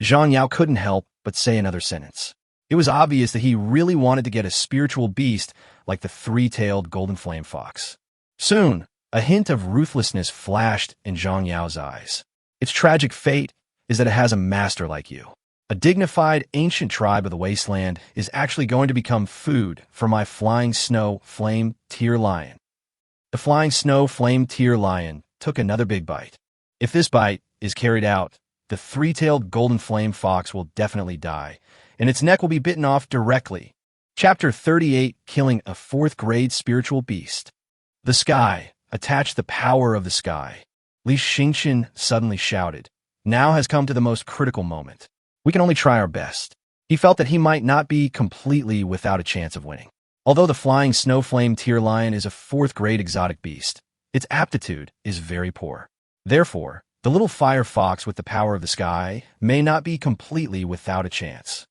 Zhang Yao couldn't help but say another sentence. It was obvious that he really wanted to get a spiritual beast like the three-tailed golden flame fox. Soon, a hint of ruthlessness flashed in Zhang Yao's eyes. Its tragic fate is that it has a master like you. A dignified, ancient tribe of the wasteland is actually going to become food for my flying snow flame tear lion. The flying snow flame tear lion took another big bite. If this bite is carried out, the three-tailed golden flame fox will definitely die, and its neck will be bitten off directly. Chapter 38, Killing a Fourth-Grade Spiritual Beast. The sky, attach the power of the sky. Li Yueming suddenly shouted. Now has come to the most critical moment. We can only try our best. He felt that he might not be completely without a chance of winning. Although the flying snow flame tear lion is a fourth-grade exotic beast, its aptitude is very poor. Therefore, the little fire fox with the power of the sky may not be completely without a chance.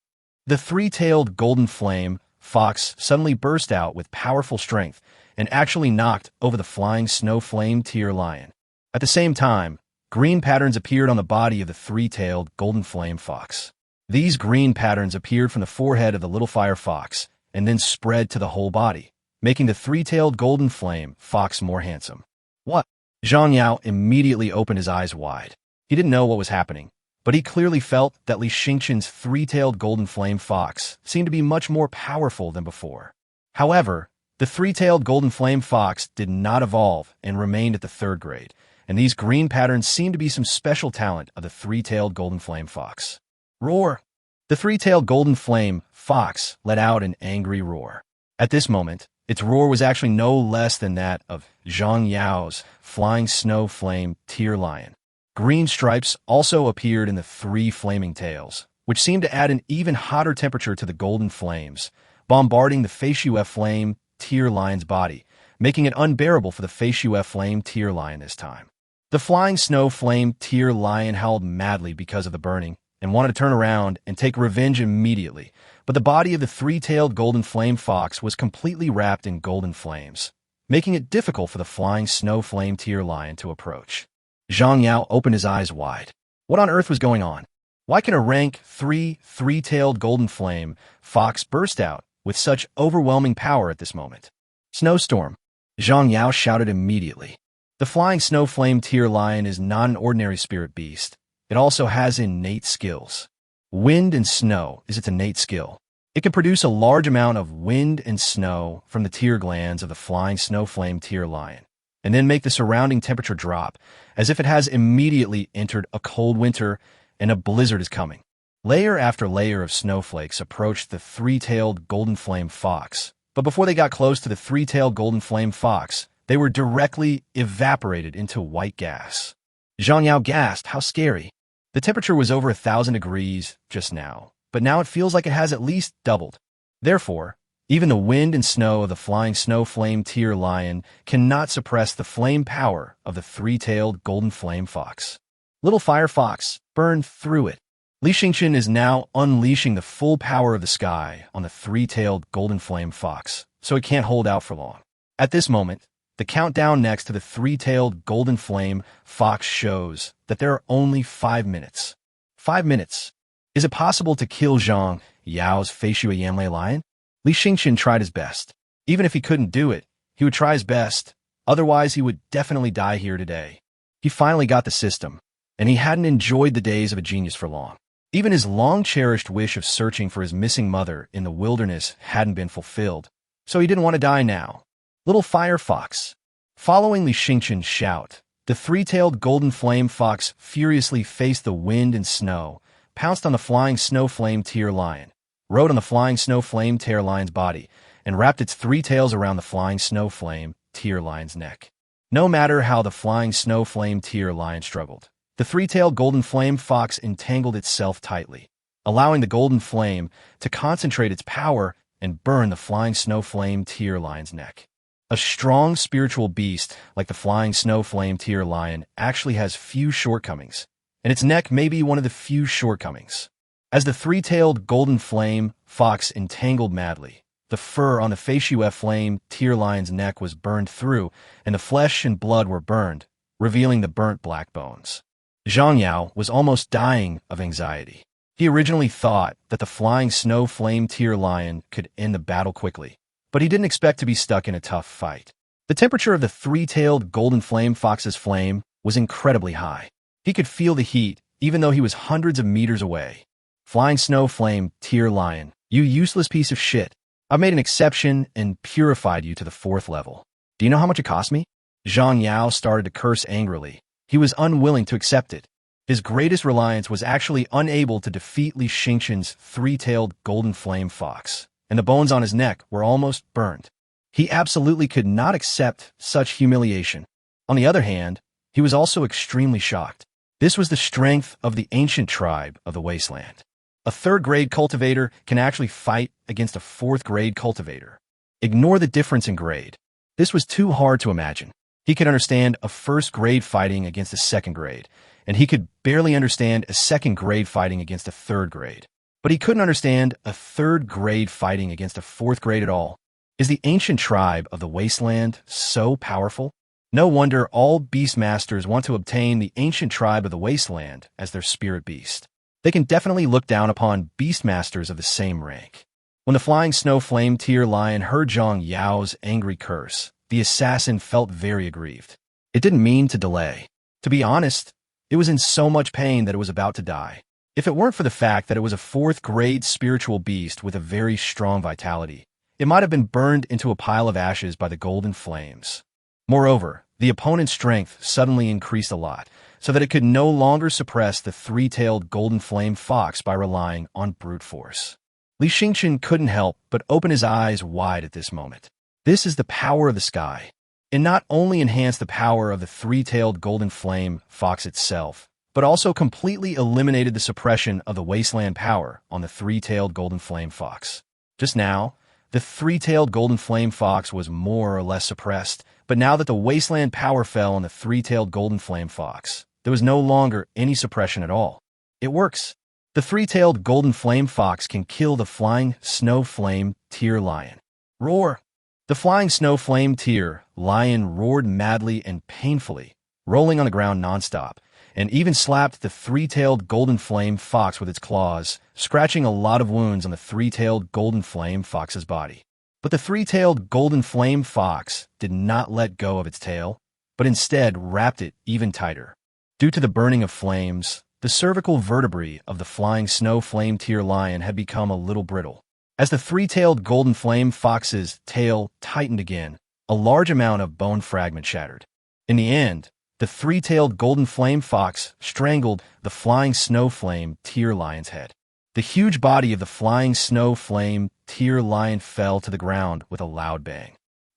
The three-tailed golden flame fox suddenly burst out with powerful strength and actually knocked over the flying snow flame tear lion. At the same time, green patterns appeared on the body of the three-tailed golden flame fox. These green patterns appeared from the forehead of the little fire fox and then spread to the whole body, making the three-tailed golden flame fox more handsome. What? Zhang Yao immediately opened his eyes wide. He didn't know what was happening, but he clearly felt that Li Yueming's three-tailed golden flame fox seemed to be much more powerful than before. However, the three-tailed golden flame fox did not evolve and remained at the third grade, and these green patterns seemed to be some special talent of the three-tailed golden flame fox. Roar! The three-tailed golden flame fox let out an angry roar. At this moment, its roar was actually no less than that of Zhang Yao's flying snow flame tear lion. Green stripes also appeared in the three flaming tails, which seemed to add an even hotter temperature to the golden flames, bombarding the Feishu flame tear lion's body, making it unbearable for the Feishu flame tear lion this time. The flying snow flame tear lion howled madly because of the burning and wanted to turn around and take revenge immediately, but the body of the three-tailed golden flame fox was completely wrapped in golden flames, making it difficult for the flying snow flame tear lion to approach. Zhang Yao opened his eyes wide. What on earth was going on? Why can a rank 3 three-tailed golden flame fox burst out with such overwhelming power at this moment? Snowstorm! Zhang Yao shouted immediately. The flying snow flame tear lion is not an ordinary spirit beast. It also has innate skills. Wind and snow is its innate skill. It can produce a large amount of wind and snow from the tear glands of the flying snow flame tear lion, and then make the surrounding temperature drop as if it has immediately entered a cold winter and a blizzard is coming. Layer after layer of snowflakes approached the three-tailed golden flame fox, but before they got close to the three-tailed golden flame fox, they were directly evaporated into white gas. Zhang Yao gasped, how scary. The temperature was over 1,000 degrees just now, but now it feels like it has at least doubled. Therefore, even the wind and snow of the flying snow flame tear lion cannot suppress the flame power of the three-tailed golden flame fox. Little fire fox, burn through it. Li Yueming is now unleashing the full power of the sky on the three-tailed golden flame fox, so it can't hold out for long. At this moment, the countdown next to the three-tailed golden flame fox shows that there are only 5 minutes. 5 minutes. Is it possible to kill Zhang Yao's Feishu Yamlei lion? Li Yueming tried his best. Even if he couldn't do it, he would try his best. Otherwise, he would definitely die here today. He finally got the system, and he hadn't enjoyed the days of a genius for long. Even his long-cherished wish of searching for his missing mother in the wilderness hadn't been fulfilled, so he didn't want to die now. Little fire fox. Following Li Yueming's shout, the three-tailed golden flame fox furiously faced the wind and snow, pounced on the flying snow flame tear lion, rode on the flying snow flame tear lion's body, and wrapped its three tails around the flying snow flame tear lion's neck. No matter how the flying snow flame tear lion struggled, the three-tailed golden flame fox entangled itself tightly, allowing the golden flame to concentrate its power and burn the flying snow flame tear lion's neck. A strong spiritual beast like the flying snow flame tear lion actually has few shortcomings, and its neck may be one of the few shortcomings. As the three-tailed golden flame fox entangled madly, the fur on the fascia flame tear lion's neck was burned through, and the flesh and blood were burned, revealing the burnt black bones. Zhang Yao was almost dying of anxiety. He originally thought that the flying snow flame tear lion could end the battle quickly, but he didn't expect to be stuck in a tough fight. The temperature of the three-tailed golden flame fox's flame was incredibly high. He could feel the heat, even though he was hundreds of meters away. Flying snow flame tear lion, you useless piece of shit. I've made an exception and purified you to the 4th level. Do you know how much it cost me? Zhang Yao started to curse angrily. He was unwilling to accept it. His greatest reliance was actually unable to defeat Li Xingqian's three-tailed golden flame fox, and the bones on his neck were almost burned. He absolutely could not accept such humiliation. On the other hand, he was also extremely shocked. This was the strength of the ancient tribe of the wasteland. A 3rd-grade cultivator can actually fight against a 4th-grade cultivator. Ignore the difference in grade. This was too hard to imagine. He could understand a 1st-grade fighting against a 2nd grade, and he could barely understand a 2nd-grade fighting against a 3rd grade. But he couldn't understand a 3rd-grade fighting against a 4th grade at all. Is the ancient tribe of the wasteland so powerful? No wonder all Beastmasters want to obtain the ancient tribe of the wasteland as their spirit beast. They can definitely look down upon Beastmasters of the same rank. When the flying snow flame tear lion heard Zhang Yao's angry curse, the assassin felt very aggrieved. It didn't mean to delay. To be honest, it was in so much pain that it was about to die. If it weren't for the fact that it was a 4th-grade spiritual beast with a very strong vitality, it might have been burned into a pile of ashes by the golden flames. Moreover, the opponent's strength suddenly increased a lot, so that it could no longer suppress the three-tailed golden flame fox by relying on brute force. Li Xingqian couldn't help but open his eyes wide at this moment. This is the power of the sky. It not only enhanced the power of the three-tailed golden flame fox itself, but also completely eliminated the suppression of the wasteland power on the three-tailed golden flame fox. Just now, the three-tailed golden flame fox was more or less suppressed, but now that the wasteland power fell on the three-tailed golden flame fox, there was no longer any suppression at all. It works. The three-tailed golden flame fox can kill the flying snow flame tear lion. Roar! The flying snow flame tear lion roared madly and painfully, rolling on the ground nonstop, and even slapped the three-tailed golden flame fox with its claws, scratching a lot of wounds on the three-tailed golden flame fox's body. But the three-tailed golden flame fox did not let go of its tail, but instead wrapped it even tighter. Due to the burning of flames, the cervical vertebrae of the flying snow flame tear lion had become a little brittle. As the three-tailed golden flame fox's tail tightened again, a large amount of bone fragment shattered. In the end, the three-tailed golden flame fox strangled the flying snow flame tear lion's head. The huge body of the flying snow flame tear lion fell to the ground with a loud bang.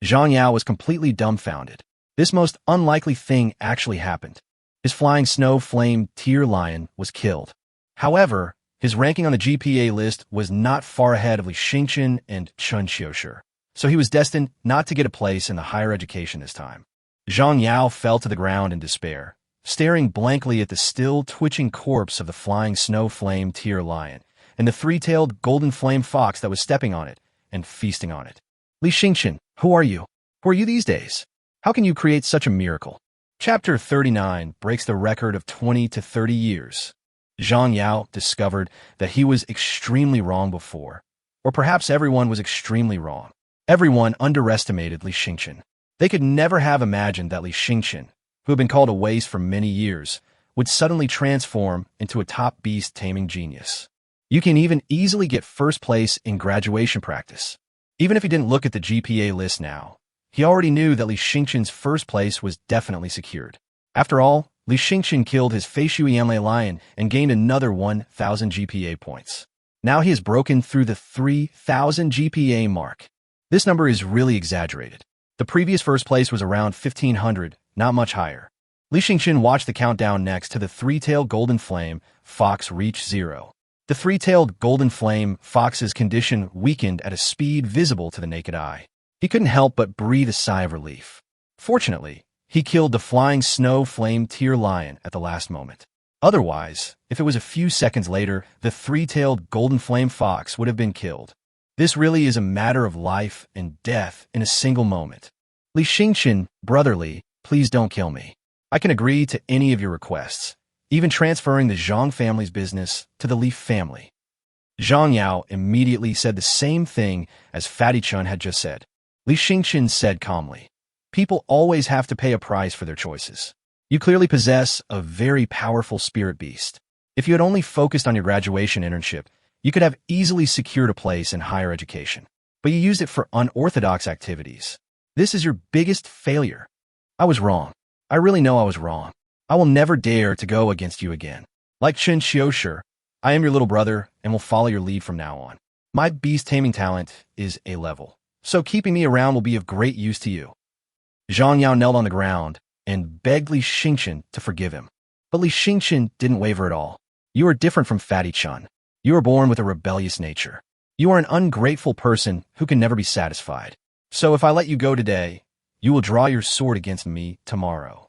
Zhang Yao was completely dumbfounded. This most unlikely thing actually happened. His flying snow flame tear lion was killed. However, his ranking on the GPA list was not far ahead of Li Xingqian and Chun Xiushi, so he was destined not to get a place in the higher education this time. Zhang Yao fell to the ground in despair, staring blankly at the still twitching corpse of the flying snow flame tear lion and the three-tailed golden flame fox that was stepping on it and feasting on it. Li Xingqian, who are you? Who are you these days? How can you create such a miracle? Chapter 39 breaks the record of 20 to 30 years. Zhang Yao discovered that he was extremely wrong before, or perhaps everyone was extremely wrong. Everyone underestimated Li Xingqian. They could never have imagined that Li Xingqian, who had been called a waste for many years, would suddenly transform into a top beast taming genius. You can even easily get first place in graduation practice. Even if he didn't look at the GPA list now, he already knew that Li Xingqian's first place was definitely secured. After all, Li Xingqian killed his Fei Shui Yamlei lion and gained another 1,000 GPA points. Now he has broken through the 3,000 GPA mark. This number is really exaggerated. The previous first place was around 1,500, not much higher. Li Xingqian watched the countdown next to the three-tailed golden flame fox reach 0. The three-tailed golden flame fox's condition weakened at a speed visible to the naked eye. He couldn't help but breathe a sigh of relief. Fortunately, he killed the flying snow flame tear lion at the last moment. Otherwise, if it was a few seconds later, the three-tailed golden flame fox would have been killed. This really is a matter of life and death in a single moment. Li Xingqian, brotherly, please don't kill me. I can agree to any of your requests, even transferring the Zhang family's business to the Li family. Zhang Yao immediately said the same thing as Fatty Chun had just said. Li Xingqian said calmly, people always have to pay a price for their choices. You clearly possess a very powerful spirit beast. If you had only focused on your graduation internship, you could have easily secured a place in higher education. But you used it for unorthodox activities. This is your biggest failure. I was wrong. I really know I was wrong. I will never dare to go against you again. Like Chen Xiushi, I am your little brother and will follow your lead from now on. My beast taming talent is A level, so keeping me around will be of great use to you. Zhang Yao knelt on the ground and begged Li Xingqian to forgive him. But Li Xingqian didn't waver at all. You are different from Fatty Chun. You are born with a rebellious nature. You are an ungrateful person who can never be satisfied. So if I let you go today, you will draw your sword against me tomorrow.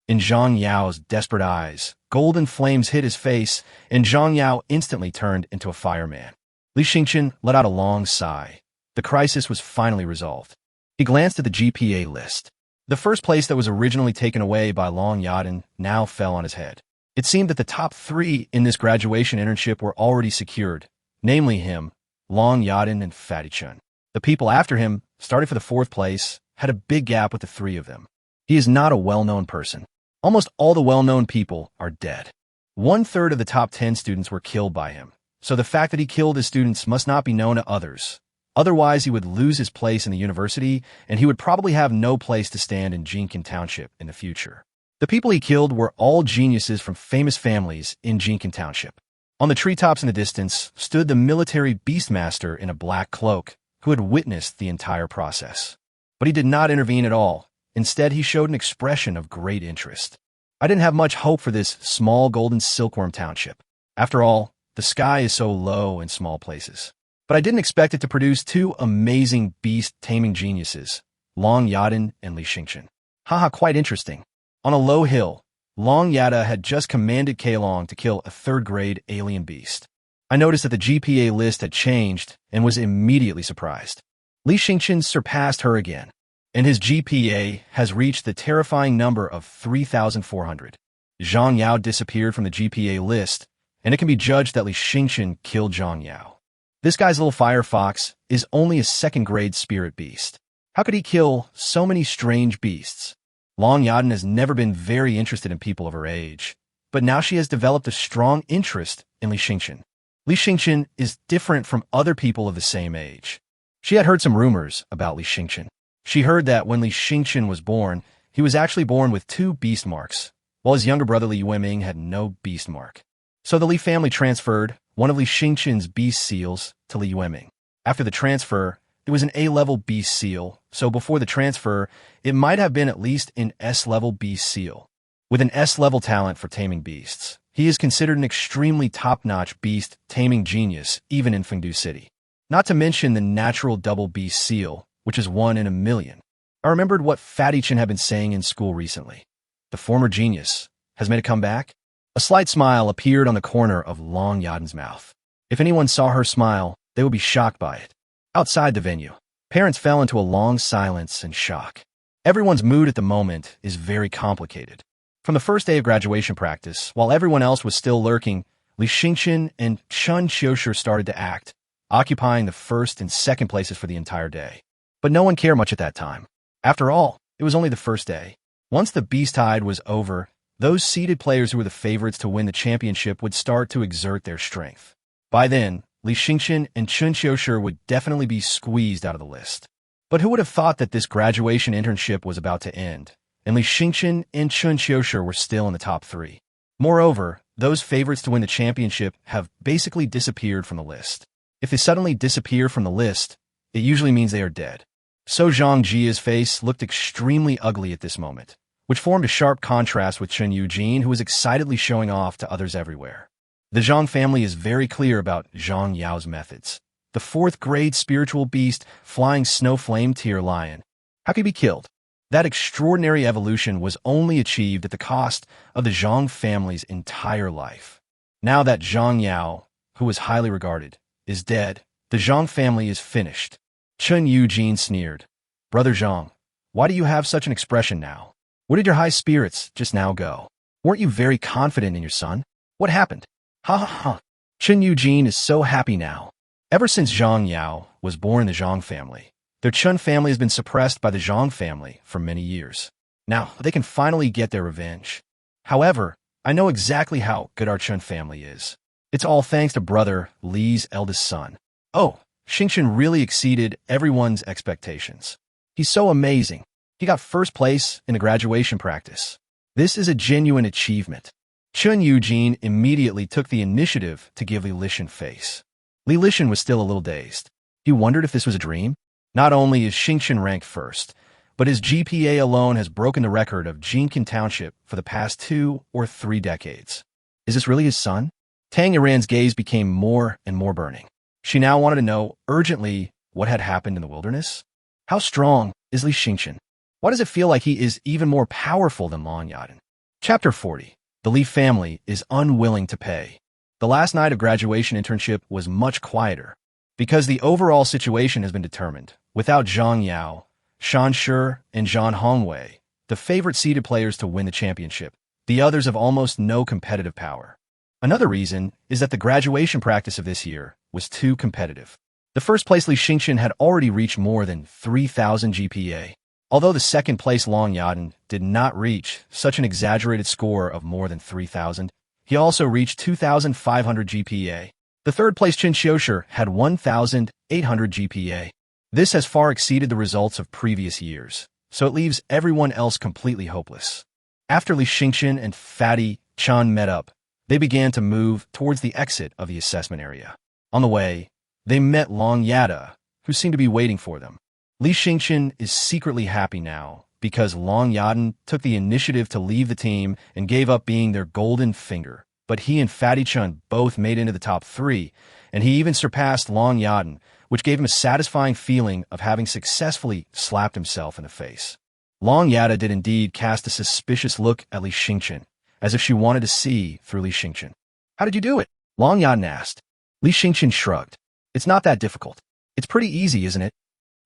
In Zhang Yao's desperate eyes, golden flames hit his face, and Zhang Yao instantly turned into a fireman. Li Xingqian let out a long sigh. The crisis was finally resolved. He glanced at the GPA list. The first place that was originally taken away by Long Yaden now fell on his head. It seemed that the top 3 in this graduation internship were already secured, namely him, Long Yaden, and Fatty Chun. The people after him, starting for the 4th place, had a big gap with the 3 of them. He is not a well-known person. Almost all the well-known people are dead. 1/3 of the top 10 students were killed by him, so the fact that he killed his students must not be known to others. Otherwise, he would lose his place in the university, and he would probably have no place to stand in Jincan Township in the future. The people he killed were all geniuses from famous families in Jincan Township. On the treetops in the distance stood the military Beastmaster in a black cloak, who had witnessed the entire process. But he did not intervene at all. Instead, he showed an expression of great interest. I didn't have much hope for this small golden silkworm township. After all, the sky is so low in small places. But I didn't expect it to produce 2 amazing beast taming geniuses, Long Yaden and Li Xingqian. Haha, quite interesting. On a low hill, Long Yada had just commanded Kailong to kill a 3rd-grade alien beast. I noticed that the GPA list had changed and was immediately surprised. Li Xingqian surpassed her again, and his GPA has reached the terrifying number of 3,400. Zhang Yao disappeared from the GPA list, and it can be judged that Li Xingqian killed Zhang Yao. This guy's little fire fox is only a 2nd-grade spirit beast. How could he kill so many strange beasts? Long Yaden has never been very interested in people of her age, but now she has developed a strong interest in Li Xingqian. Li Xingqian is different from other people of the same age. She had heard some rumors about Li Xingqian. She heard that when Li Xingqian was born, he was actually born with 2 beast marks, while his younger brother Li Yueming had no beast mark. So the Li family transferred one of Li Xingqian's beast seals to Li Yueming. After the transfer, it was an A-level beast seal, so before the transfer, it might have been at least an S-level beast seal. With an S-level talent for taming beasts, he is considered an extremely top-notch beast taming genius even in Fengdu City. Not to mention the natural double beast seal, which is 1 in a million. I remembered what Fatty Chin had been saying in school recently. The former genius has made a comeback. A slight smile appeared on the corner of Long Yaden's mouth. If anyone saw her smile, they would be shocked by it. Outside the venue, parents fell into a long silence and shock. Everyone's mood at the moment is very complicated. From the first day of graduation practice, while everyone else was still lurking, Li Xingqian and Chen Xiushi started to act, occupying the 1st and 2nd places for the entire day. But no one cared much at that time. After all, it was only the first day. Once the beast tide was over, those seeded players who were the favorites to win the championship would start to exert their strength. By then, Li Xingqian and Chen Xiushi would definitely be squeezed out of the list. But who would have thought that this graduation internship was about to end, and Li Xingqian and Chen Xiushi were still in the top 3. Moreover, those favorites to win the championship have basically disappeared from the list. If they suddenly disappear from the list, it usually means they are dead. So Zhang Jia's face looked extremely ugly at this moment, which formed a sharp contrast with Chen Yujin, who was excitedly showing off to others everywhere. The Zhang family is very clear about Zhang Yao's methods. The 4th grade spiritual beast, flying snow flame tier lion. How could he be killed? That extraordinary evolution was only achieved at the cost of the Zhang family's entire life. Now that Zhang Yao, who was highly regarded, is dead, the Zhang family is finished. Chen Yujin sneered. Brother Zhang, why do you have such an expression now? Where did your high spirits just now go? Weren't you very confident in your son? What happened? Ha ha ha. Chen Yujin is so happy now. Ever since Zhang Yao was born in the Zhang family, their Chen family has been suppressed by the Zhang family for many years. Now, they can finally get their revenge. However, I know exactly how good our Chen family is. It's all thanks to brother Li's eldest son. Oh, Xingchen really exceeded everyone's expectations. He's so amazing. He got first place in the graduation practice. This is a genuine achievement. Chen Yujin immediately took the initiative to give Li Lishan face. Li Lishan was still a little dazed. He wondered if this was a dream. Not only is Xingchen ranked first, but his GPA alone has broken the record of Jincan Township for the past 2 or 3 decades. Is this really his son? Tang Yuan's gaze became more and more burning. She now wanted to know urgently what had happened in the wilderness. How strong is Li Xingchen? Why does it feel like he is even more powerful than Long Yaden? Chapter 40. The Li family is unwilling to pay. The last night of graduation internship was much quieter. Because the overall situation has been determined, without Zhang Yao, Shan Shi, and Zhan Hongwei, the favorite seeded players to win the championship, the others have almost no competitive power. Another reason is that the graduation practice of this year was too competitive. The first place Li Xingchen had already reached more than 3,000 GPA. Although the second place Long Yaden did not reach such an exaggerated score of more than 3,000, he also reached 2,500 GPA. The third place Chen Xiushi had 1,800 GPA. This has far exceeded the results of previous years, so it leaves everyone else completely hopeless. After Li Xingchen and Fatty Chan met up, they began to move towards the exit of the assessment area. On the way, they met Long Yada, who seemed to be waiting for them. Li Xingchen is secretly happy now because Long Yaden took the initiative to leave the team and gave up being their golden finger. But he and Fatty Chun both made into the top 3, and he even surpassed Long Yaden, which gave him a satisfying feeling of having successfully slapped himself in the face. Long Yada did indeed cast a suspicious look at Li Xingchen, as if she wanted to see through Li Xingchen. How did you do it? Long Yaden asked. Li Xingchen shrugged. It's not that difficult. It's pretty easy, isn't it?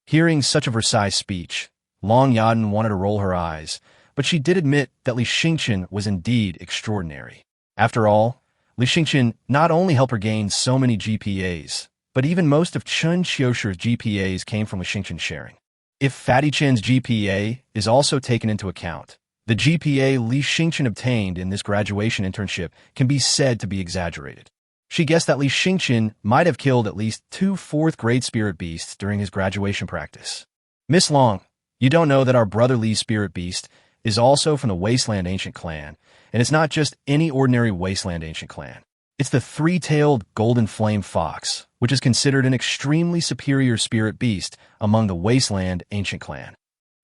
Hearing such a Versailles speech, Long Yaden wanted to roll her eyes, but she did admit that Li Xingchen was indeed extraordinary. After all, Li Xingchen not only helped her gain so many GPAs, but even most of Chen Xiushi's GPAs came from Li Xingchen sharing. If Fatty Chen's GPA is also taken into account, the GPA Li Xingchen obtained in this graduation internship can be said to be exaggerated. She guessed that Li Xingchen might have killed at least 2 4th-grade spirit beasts during his graduation practice. Miss Long, you don't know that our brother Li's spirit beast is also from the Wasteland Ancient Clan, and it's not just any ordinary Wasteland Ancient Clan. It's the 3-tailed Golden Flame Fox, which is considered an extremely superior spirit beast among the Wasteland Ancient Clan.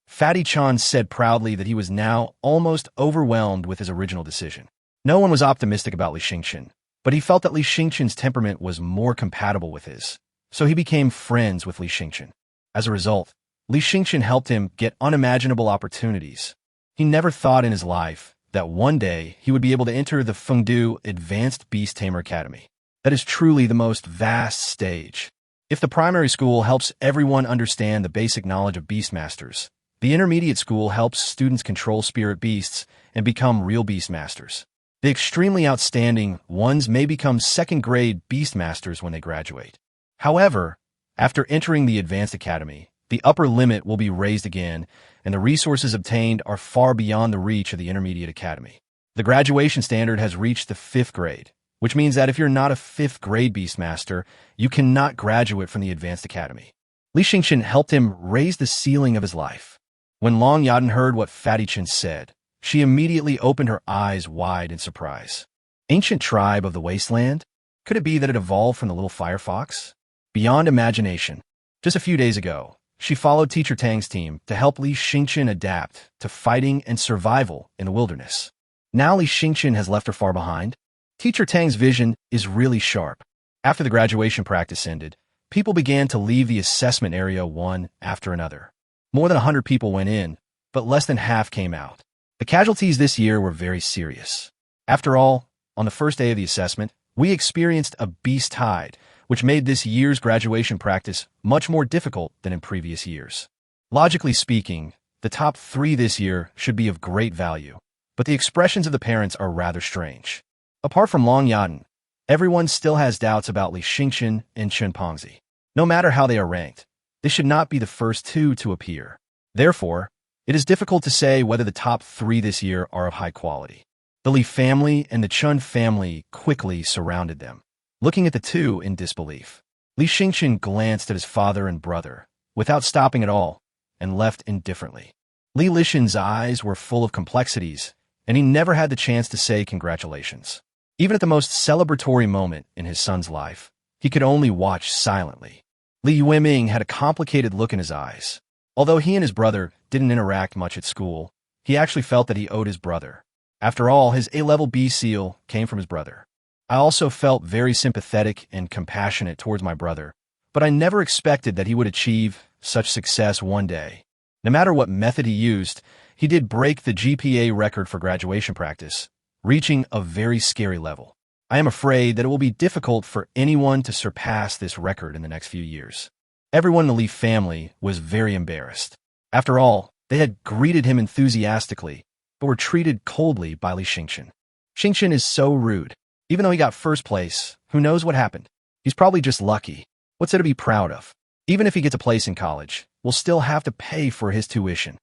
Fatty Chan said proudly that he was now almost overwhelmed with his original decision. No one was optimistic about Li Xingchen, but he felt that Li Xingchen's temperament was more compatible with his, so he became friends with Li Xingchen. As a result, Li Xingchen helped him get unimaginable opportunities. He never thought in his life that one day he would be able to enter the Fengdu Advanced Beast Taming Academy. That is truly the most vast stage. If the primary school helps everyone understand the basic knowledge of Beastmasters, the intermediate school helps students control spirit beasts and become real Beastmasters. The extremely outstanding ones may become second-grade Beastmasters when they graduate. However, after entering the Advanced Academy, the upper limit will be raised again, and the resources obtained are far beyond the reach of the Intermediate Academy. The graduation standard has reached the 5th grade, which means that if you're not a 5th-grade Beastmaster, you cannot graduate from the Advanced Academy. Li Xingchen helped him raise the ceiling of his life. When Long Yaden heard what Fatty Chen said, she immediately opened her eyes wide in surprise. Ancient tribe of the Wasteland? Could it be that it evolved from the little fire fox? Beyond imagination. Just a few days ago, she followed Teacher Tang's team to help Li Xingchen adapt to fighting and survival in the wilderness. Now Li Xingchen has left her far behind. Teacher Tang's vision is really sharp. After the graduation practice ended, people began to leave the assessment area one after another. More than 100 people went in, but less than half came out. The casualties this year were very serious. After all, on the first day of the assessment, we experienced a beast tide, which made this year's graduation practice much more difficult than in previous years. Logically speaking, the top 3 this year should be of great value, but the expressions of the parents are rather strange. Apart from Long Yaden, everyone still has doubts about Li Xingchen and Chen Pengzi. No matter how they are ranked, they should not be the first 2 to appear. Therefore, it is difficult to say whether the top 3 this year are of high quality. The Li family and the Chun family quickly surrounded them, looking at the two in disbelief. Li Xingchen glanced at his father and brother, without stopping at all, and left indifferently. Li Lishan's eyes were full of complexities, and he never had the chance to say congratulations. Even at the most celebratory moment in his son's life, he could only watch silently. Li Yueming had a complicated look in his eyes. Although he and his brother didn't interact much at school, he actually felt that he owed his brother. After all, his A-level B seal came from his brother. I also felt very sympathetic and compassionate towards my brother, but I never expected that he would achieve such success one day. No matter what method he used, he did break the GPA record for graduation practice, reaching a very scary level. I am afraid that it will be difficult for anyone to surpass this record in the next few years. Everyone in the Li family was very embarrassed. After all, they had greeted him enthusiastically, but were treated coldly by Li Xingchen. Xingchen is so rude. Even though he got first place, who knows what happened? He's probably just lucky. What's there to be proud of? Even if he gets a place in college, we'll still have to pay for his tuition.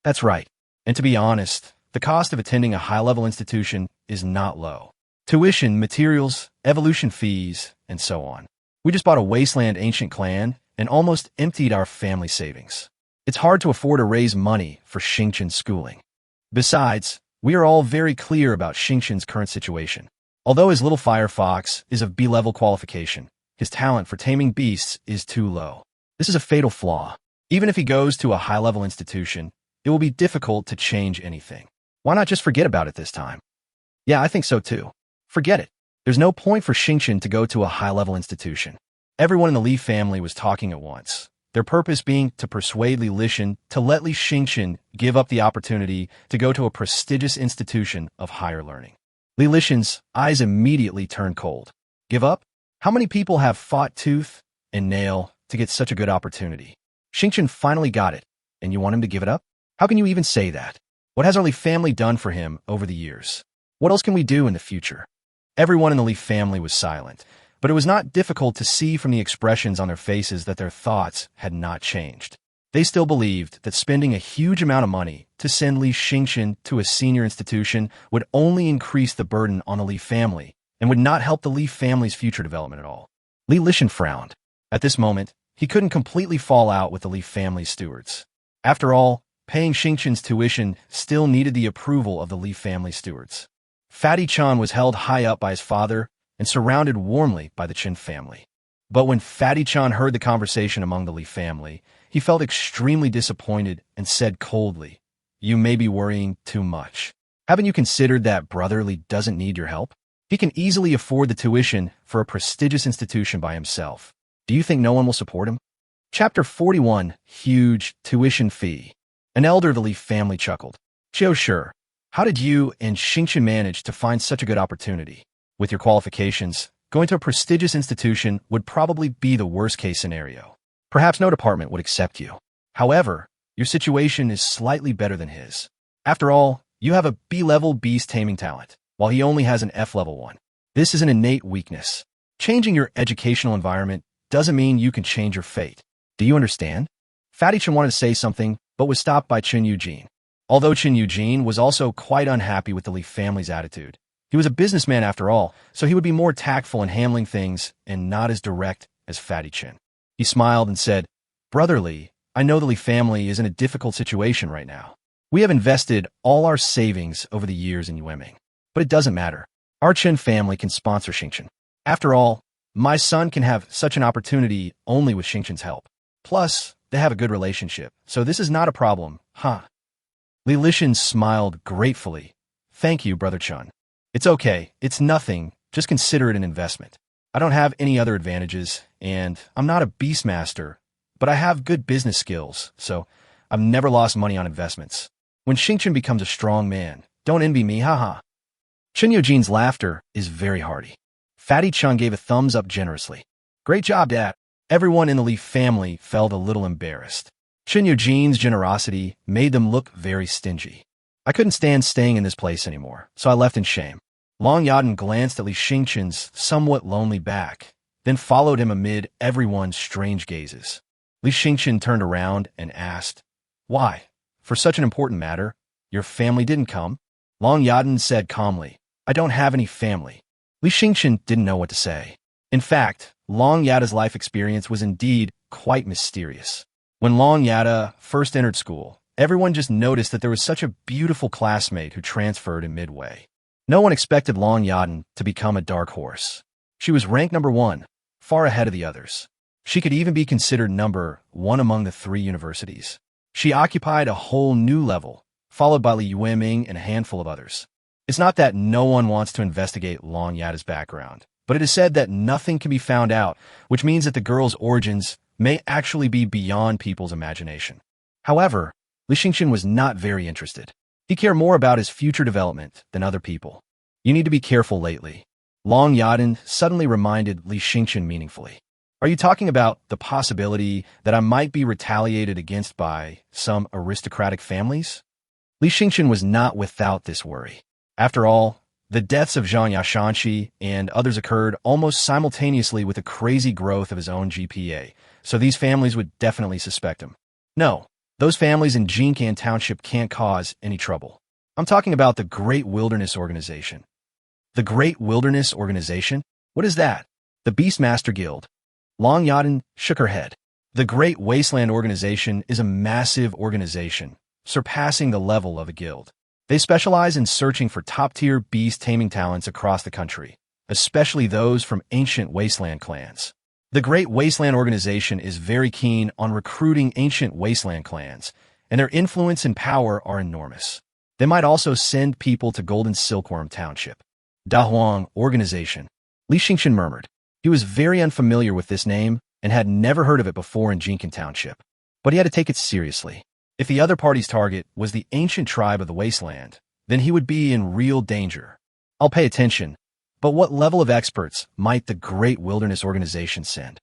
That's right. And to be honest, the cost of attending a high-level institution is not low. Tuition, materials, evolution fees, and so on. We just bought a wasteland ancient clan and almost emptied our family savings. It's hard to afford to raise money for Xingchen's schooling. Besides, we are all very clear about Xingchen's current situation. Although his little firefox is of B-level qualification, his talent for taming beasts is too low. This is a fatal flaw. Even if he goes to a high-level institution, it will be difficult to change anything. Why not just forget about it this time? Yeah, I think so too. Forget it. There's no point for Xingchen to go to a high-level institution. Everyone in the Li family was talking at once, their purpose being to persuade Li Lishan to let Li Xingchen give up the opportunity to go to a prestigious institution of higher learning. Li Lishan's eyes immediately turned cold. Give up? How many people have fought tooth and nail to get such a good opportunity? Xingchen finally got it, and you want him to give it up? How can you even say that? What has our Li family done for him over the years? What else can we do in the future? Everyone in the Li family was silent, but it was not difficult to see from the expressions on their faces that their thoughts had not changed. They still believed that spending a huge amount of money to send Li Xingchen to a senior institution would only increase the burden on the Li family and would not help the Li family's future development at all. Li Lishan frowned. At this moment, he couldn't completely fall out with the Li family's stewards. After all, paying Xingchen's tuition still needed the approval of the Li family stewards. Fatty Chan was held high up by his father and surrounded warmly by the Chen family. But when Fatty Chan heard the conversation among the Li family, he felt extremely disappointed and said coldly, "You may be worrying too much. Haven't you considered that Brother Li doesn't need your help? He can easily afford the tuition for a prestigious institution by himself. Do you think no one will support him?" Chapter 41, Huge Tuition Fee. An elder of the Li family chuckled. "Xiao sure. How did you and Xingchen manage to find such a good opportunity? With your qualifications, going to a prestigious institution would probably be the worst-case scenario. Perhaps no department would accept you. However, your situation is slightly better than his. After all, you have a B-level Beast Taming Talent, while he only has an F-level one. This is an innate weakness. Changing your educational environment doesn't mean you can change your fate. Do you understand?" Fatty Chen wanted to say something, but was stopped by Chen Eugene. Although Chen Eugene was also quite unhappy with the Li family's attitude, he was a businessman after all, so he would be more tactful in handling things and not as direct as Fatty Chen. He smiled and said, "Brother Li, I know the Li family is in a difficult situation right now. We have invested all our savings over the years in Yueming, but it doesn't matter. Our Chen family can sponsor Xingchen. After all, my son can have such an opportunity only with Xingchen's help. Plus, they have a good relationship, so this is not a problem, huh?" Li Lishan smiled gratefully. "Thank you, Brother Chun. It's okay. It's nothing. Just consider it an investment. I don't have any other advantages, and I'm not a Beastmaster, but I have good business skills, so I've never lost money on investments. When Xingqian becomes a strong man, don't envy me, haha. Chen Yojin's laughter is very hearty. Fatty Chung gave a thumbs up generously. Great job, Dad. Everyone in the Li family felt a little embarrassed. Chen Yojin's generosity made them look very stingy. I couldn't stand staying in this place anymore, so I left in shame. Long Yaden glanced at Li Xingqian's somewhat lonely back, then followed him amid everyone's strange gazes. Li Xingqian turned around and asked, "Why? For such an important matter, your family didn't come?" Long Yaden said calmly, "I don't have any family." Li Xingqian didn't know what to say. In fact, Long Yada's life experience was indeed quite mysterious. When Long Yada first entered school, everyone just noticed that there was such a beautiful classmate who transferred in midway. No one expected Long Yaden to become a dark horse. She was ranked number 1, far ahead of the others. She could even be considered number 1 among the 3 universities. She occupied a whole new level, followed by Li Yueming and a handful of others. It's not that no one wants to investigate Long Yada's background, but it is said that nothing can be found out, which means that the girl's origins may actually be beyond people's imagination. However, Li Xingqian was not very interested. He cared more about his future development than other people. "You need to be careful lately," Long Yaden suddenly reminded Li Xingqian meaningfully. "Are you talking about the possibility that I might be retaliated against by some aristocratic families?" Li Xingqian was not without this worry. After all, the deaths of Zhang Yashanxi and others occurred almost simultaneously with the crazy growth of his own GPA, so these families would definitely suspect him. No, those families in Jincan Township can't cause any trouble. I'm talking about the Great Wilderness Organization. The Great Wilderness Organization? What is that? The Beastmaster Guild. Long Yaden shook her head. The Great Wasteland Organization is a massive organization, surpassing the level of a guild. They specialize in searching for top-tier beast taming talents across the country, especially those from ancient wasteland clans. The Great Wasteland Organization is very keen on recruiting ancient wasteland clans, and their influence and power are enormous. They might also send people to Golden Silkworm Township. Dahuang Organization. Li Xingqian murmured. He was very unfamiliar with this name and had never heard of it before in Jincan Township, but he had to take it seriously. If the other party's target was the ancient tribe of the wasteland, then he would be in real danger. I'll pay attention. But what level of experts might the Great Wilderness Organization send?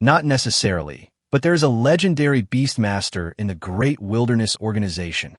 Not necessarily, but there is a legendary Beastmaster in the Great Wilderness Organization.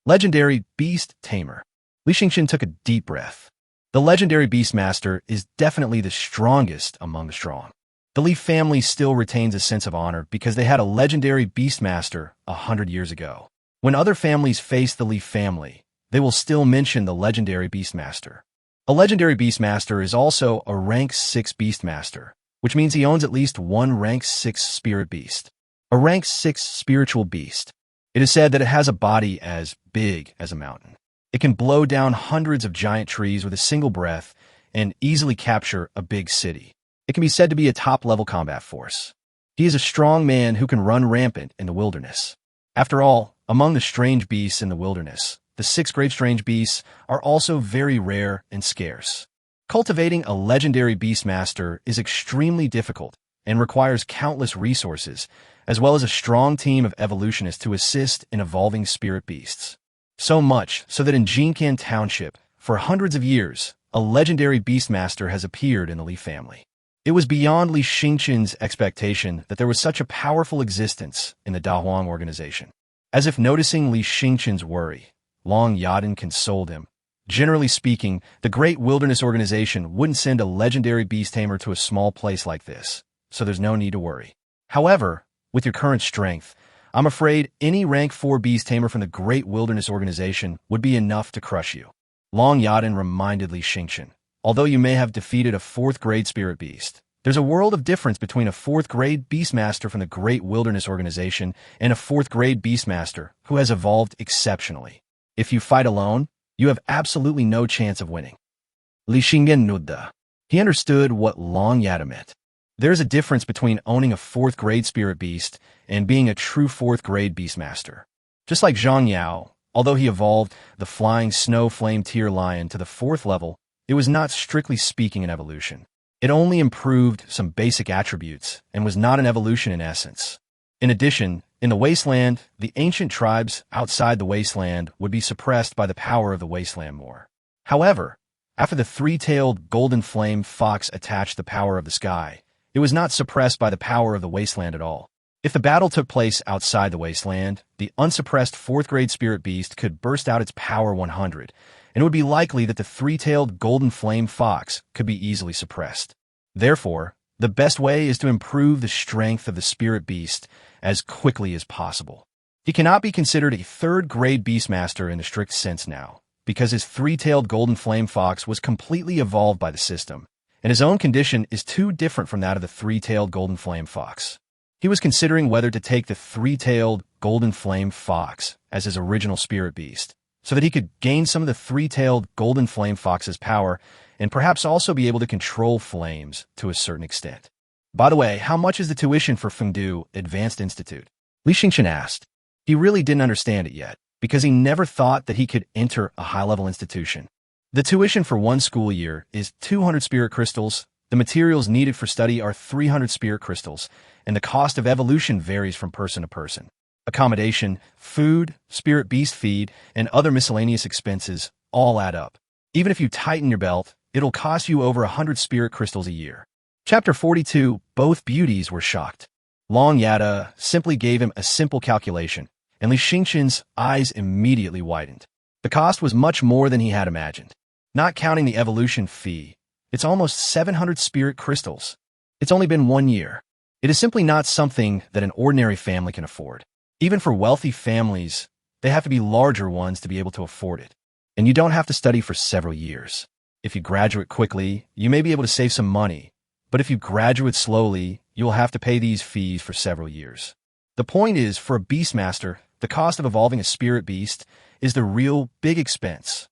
Legendary Beast Tamer. Li Xingqian took a deep breath. The legendary Beastmaster is definitely the strongest among the strong. The Li family still retains a sense of honor because they had a legendary Beastmaster 100 years ago. When other families face the Li family, they will still mention the legendary Beastmaster. A legendary Beastmaster is also a rank 6 Beastmaster, which means he owns at least one rank 6 spirit beast. A rank 6 spiritual beast. It is said that it has a body as big as a mountain. It can blow down hundreds of giant trees with a single breath and easily capture a big city. It can be said to be a top-level combat force. He is a strong man who can run rampant in the wilderness. After all, among the strange beasts in the wilderness, the 6 great strange beasts are also very rare and scarce. Cultivating a legendary Beastmaster is extremely difficult and requires countless resources, as well as a strong team of evolutionists to assist in evolving spirit beasts. So much so that in Jincan Township, for hundreds of years, a legendary Beastmaster has appeared in the Li family. It was beyond Li Xingqian's expectation that there was such a powerful existence in the Dahuang organization. As if noticing Li Xingqian's worry, Long Yaden consoled him. Generally speaking, the Great Wilderness Organization wouldn't send a legendary beast tamer to a small place like this, so there's no need to worry. However, with your current strength, I'm afraid any rank 4 beast tamer from the Great Wilderness Organization would be enough to crush you. Long Yaden reminded Li Xingqian. Although you may have defeated a 4th grade spirit beast, there's a world of difference between a 4th grade Beastmaster from the Great Wilderness Organization and a 4th grade Beastmaster who has evolved exceptionally. If you fight alone, you have absolutely no chance of winning. Li Xingqian nodded. He understood what Long Yaden meant. There's a difference between owning a 4th grade spirit beast and being a true 4th grade Beastmaster. Just like Zhang Yao, although he evolved the flying snow flame tier lion to the 4th level, it was not strictly speaking an evolution. It only improved some basic attributes and was not an evolution in essence. In addition, in the wasteland, the ancient tribes outside the wasteland would be suppressed by the power of the wasteland more. However, after the three-tailed golden flame fox attached the power of the sky, it was not suppressed by the power of the wasteland at all. If the battle took place outside the wasteland, the unsuppressed 4th-grade spirit beast could burst out its power 100, and it would be likely that the three-tailed golden flame fox could be easily suppressed. Therefore, the best way is to improve the strength of the spirit beast as quickly as possible. He cannot be considered a 3rd-grade beastmaster in the strict sense now, because his three-tailed golden flame fox was completely evolved by the system, and his own condition is too different from that of the three-tailed golden flame fox. He was considering whether to take the three-tailed golden flame fox as his original spirit beast, so that he could gain some of the three-tailed golden flame fox's power and perhaps also be able to control flames to a certain extent. By the way, how much is the tuition for Fengdu Advanced Institute? Li Xingchen asked. He really didn't understand it yet, because he never thought that he could enter a high-level institution. The tuition for one school year is 200 spirit crystals, the materials needed for study are 300 spirit crystals, and the cost of evolution varies from person to person. Accommodation, food, spirit beast feed, and other miscellaneous expenses all add up. Even if you tighten your belt, it'll cost you over 100 spirit crystals a year. Chapter 42, both beauties were shocked. Long Yada simply gave him a simple calculation, and Li Xingchen's eyes immediately widened. The cost was much more than he had imagined. Not counting the evolution fee, it's almost 700 spirit crystals. It's only been 1 year. It is simply not something that an ordinary family can afford. Even for wealthy families, they have to be larger ones to be able to afford it. And you don't have to study for several years. If you graduate quickly, you may be able to save some money. But if you graduate slowly, you'll have to pay these fees for several years. The point is, for a beastmaster, the cost of evolving a spirit beast is the real big expense.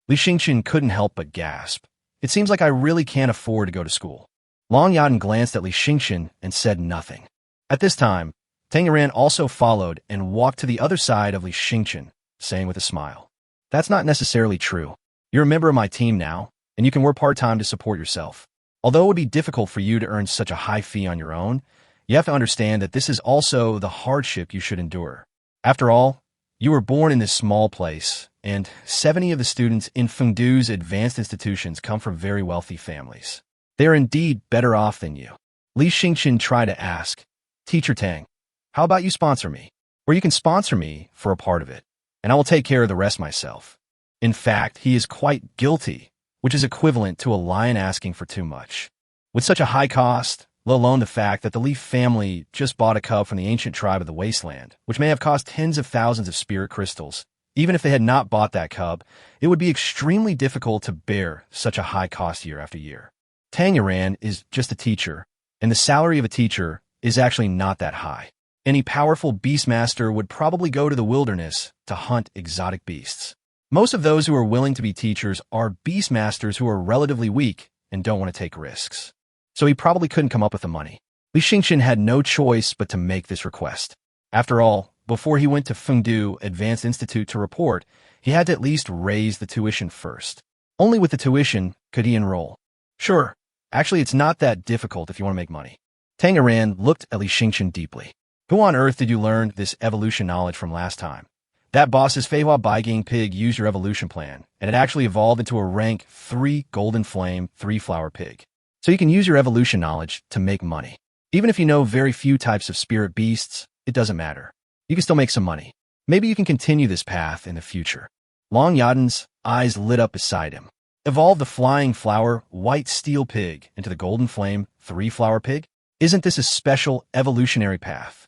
Li Xingchen couldn't help but gasp. It seems like I really can't afford to go to school. Long Yaden glanced at Li Xingchen and said nothing. At this time, Tanger also followed and walked to the other side of Li Xingchen, saying with a smile, "That's not necessarily true. You're a member of my team now, and you can work part-time to support yourself. Although it would be difficult for you to earn such a high fee on your own, you have to understand that this is also the hardship you should endure. After all, you were born in this small place, and 70 of the students in Fengdu's advanced institutions come from very wealthy families. They are indeed better off than you." Li Xingchen tried to ask, "Teacher Tang, how about you sponsor me? Or you can sponsor me for a part of it, and I will take care of the rest myself." In fact, he is quite guilty, which is equivalent to a lion asking for too much. With such a high cost, let alone the fact that the Li family just bought a cub from the ancient tribe of the wasteland, which may have cost tens of thousands of spirit crystals, even if they had not bought that cub, it would be extremely difficult to bear such a high cost year after year. Tang Yuran is just a teacher, and the salary of a teacher is actually not that high. Any powerful beastmaster would probably go to the wilderness to hunt exotic beasts. Most of those who are willing to be teachers are beastmasters who are relatively weak and don't want to take risks. So he probably couldn't come up with the money. Li Xingchen had no choice but to make this request. After all, before he went to Fengdu Advanced Institute to report, he had to at least raise the tuition first. Only with the tuition could he enroll. Sure, actually it's not that difficult if you want to make money. Tang Yuran looked at Li Xingchen deeply. Who on earth did you learn this evolution knowledge from last time? That boss's Feihua Baigang pig used your evolution plan, and it actually evolved into a rank 3 golden flame 3-flower pig. So you can use your evolution knowledge to make money. Even if you know very few types of spirit beasts, it doesn't matter. You can still make some money. Maybe you can continue this path in the future. Long Yaden's eyes lit up beside him. Evolve the flying flower white steel pig into the golden flame 3-flower pig? Isn't this a special evolutionary path?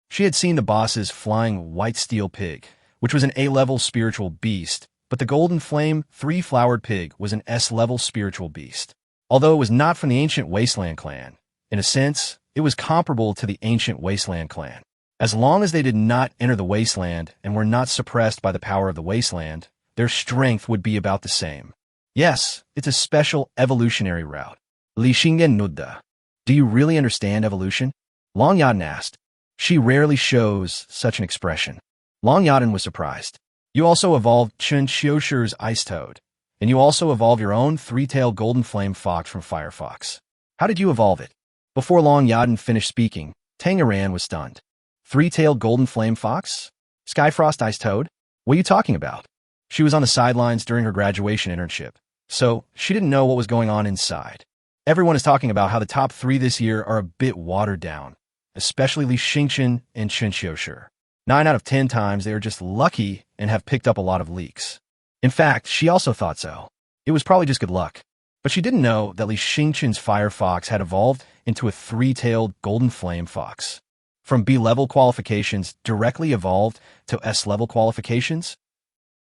She had seen the boss's flying white steel pig, which was an A-level spiritual beast, but the golden flame 3-flowered pig was an S-level spiritual beast. Although it was not from the ancient Wasteland clan, in a sense, it was comparable to the ancient Wasteland clan. As long as they did not enter the Wasteland and were not suppressed by the power of the Wasteland, their strength would be about the same. Yes, it's a special evolutionary route. Li Xingyan Nudda. Do you really understand evolution? Long Yaden asked. She rarely shows such an expression. Long Yaden was surprised. You also evolved Chen Xiushir's ice toad. And you also evolve your own three-tailed golden flame fox from Firefox. How did you evolve it? Before Long Yadin finished speaking, Tanger was stunned. Three-tailed golden flame fox? Skyfrost Ice Toad? What are you talking about? She was on the sidelines during her graduation internship, so she didn't know what was going on inside. Everyone is talking about how the top 3 this year are a bit watered down, especially Li Xingchen and Chen Xiushi. 9 out of 10 times they are just lucky and have picked up a lot of leaks. In fact, she also thought so. It was probably just good luck. But she didn't know that Li Xingchen's fire fox had evolved into a three-tailed golden flame fox. From B-level qualifications directly evolved to S-level qualifications?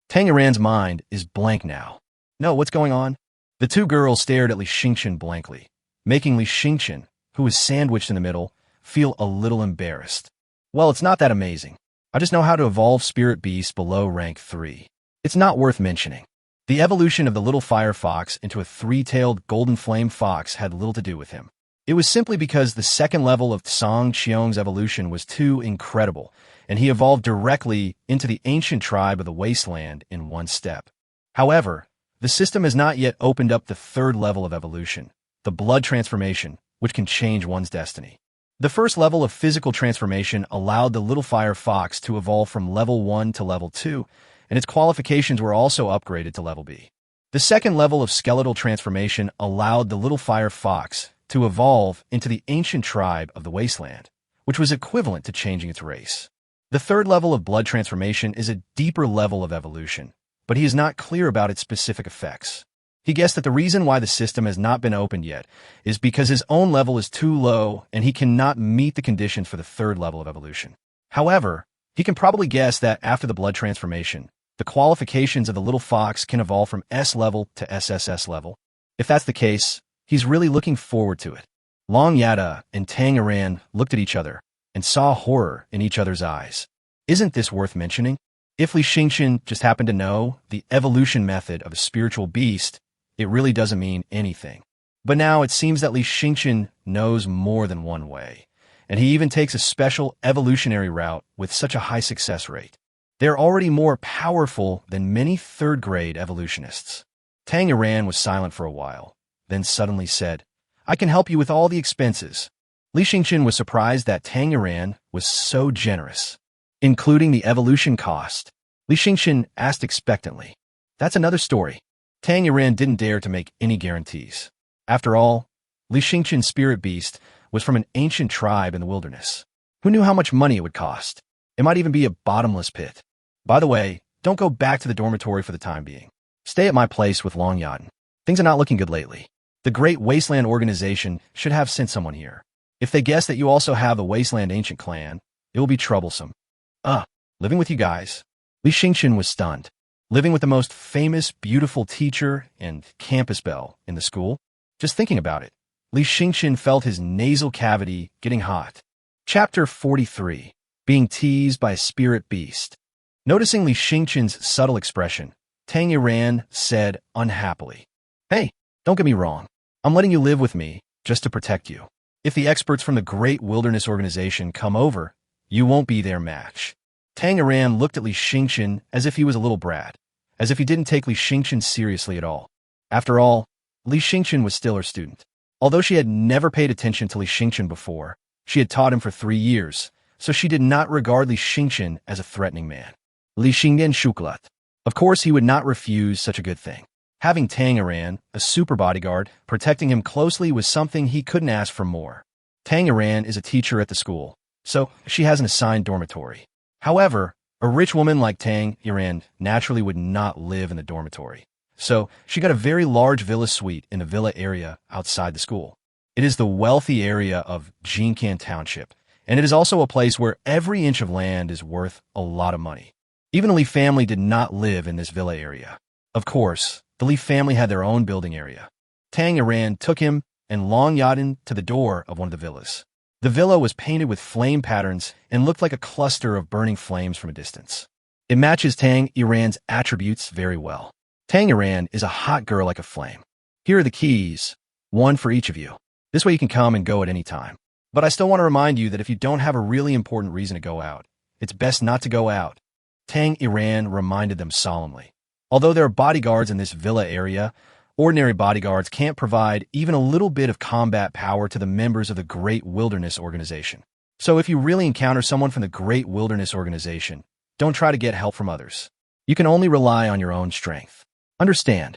Tangeran's mind is blank now. No, what's going on? The two girls stared at Li Xingchen blankly, making Li Xingchen, who was sandwiched in the middle, feel a little embarrassed. Well, it's not that amazing. I just know how to evolve spirit beasts below rank 3. It's not worth mentioning. The evolution of the little fire fox into a three-tailed golden flame fox had little to do with him. It was simply because the second level of Song Qiong's evolution was too incredible, and he evolved directly into the ancient tribe of the wasteland in one step. However, the system has not yet opened up the third level of evolution, the blood transformation, which can change one's destiny. The first level of physical transformation allowed the little fire fox to evolve from level 1 to level 2, and its qualifications were also upgraded to level B. The second level of skeletal transformation allowed the little fire fox to evolve into the ancient tribe of the wasteland, which was equivalent to changing its race. The third level of blood transformation is a deeper level of evolution, but he is not clear about its specific effects. He guessed that the reason why the system has not been opened yet is because his own level is too low and he cannot meet the conditions for the third level of evolution. However, he can probably guess that after the blood transformation, the qualifications of the little fox can evolve from S level to SSS level. If that's the case, he's really looking forward to it. Long Yada and Tangeran looked at each other and saw horror in each other's eyes. Isn't this worth mentioning? If Li Xingchen just happened to know the evolution method of a spiritual beast, it really doesn't mean anything. But now it seems that Li Xingchen knows more than one way, and he even takes a special evolutionary route with such a high success rate. They're already more powerful than many third-grade evolutionists. Tangeran was silent for a while, then suddenly said, "I can help you with all the expenses." Li Xingchen was surprised that Tangeran was so generous. Including the evolution cost. Li Xingchen asked expectantly. That's another story. Tangeran didn't dare to make any guarantees. After all, Li Xingchen's spirit beast was from an ancient tribe in the wilderness. Who knew how much money it would cost? It might even be a bottomless pit. By the way, don't go back to the dormitory for the time being. Stay at my place with Long Yadin. Things are not looking good lately. The Great Wasteland Organization should have sent someone here. If they guess that you also have a Wasteland Ancient Clan, it will be troublesome. Living with you guys. Li Xingchen was stunned. Living with the most famous, beautiful teacher and campus belle in the school? Just thinking about it, Li Xingchen felt his nasal cavity getting hot. Chapter 43. Being teased by a spirit beast. Noticing Li Xingchen's subtle expression, Tangeran said unhappily, "Hey, don't get me wrong. I'm letting you live with me just to protect you. If the experts from the Great Wilderness Organization come over, you won't be their match." Tangeran looked at Li Xingchen as if he was a little brat, as if he didn't take Li Xingchen seriously at all. After all, Li Xingchen was still her student. Although she had never paid attention to Li Xingchen before, she had taught him for 3 years, so she did not regard Li Xingchen as a threatening man. Li Xingdian Shuklat. Of course, he would not refuse such a good thing. Having Tangeran, a super bodyguard, protecting him closely was something he couldn't ask for more. Tangeran is a teacher at the school, so she has an assigned dormitory. However, a rich woman like Tangeran naturally would not live in the dormitory, so she got a very large villa suite in a villa area outside the school. It is the wealthy area of Jincan Township, and it is also a place where every inch of land is worth a lot of money. Even the Li family did not live in this villa area. Of course, the Li family had their own building area. Tangeran took him and Long Yadin to the door of one of the villas. The villa was painted with flame patterns and looked like a cluster of burning flames from a distance. It matches Tangeran's attributes very well. Tangeran is a hot girl like a flame. Here are the keys, one for each of you. This way you can come and go at any time. But I still want to remind you that if you don't have a really important reason to go out, it's best not to go out. Tangeran reminded them solemnly. Although there are bodyguards in this villa area, ordinary bodyguards can't provide even a little bit of combat power to the members of the Great Wilderness Organization. So if you really encounter someone from the Great Wilderness Organization, don't try to get help from others. You can only rely on your own strength. Understand?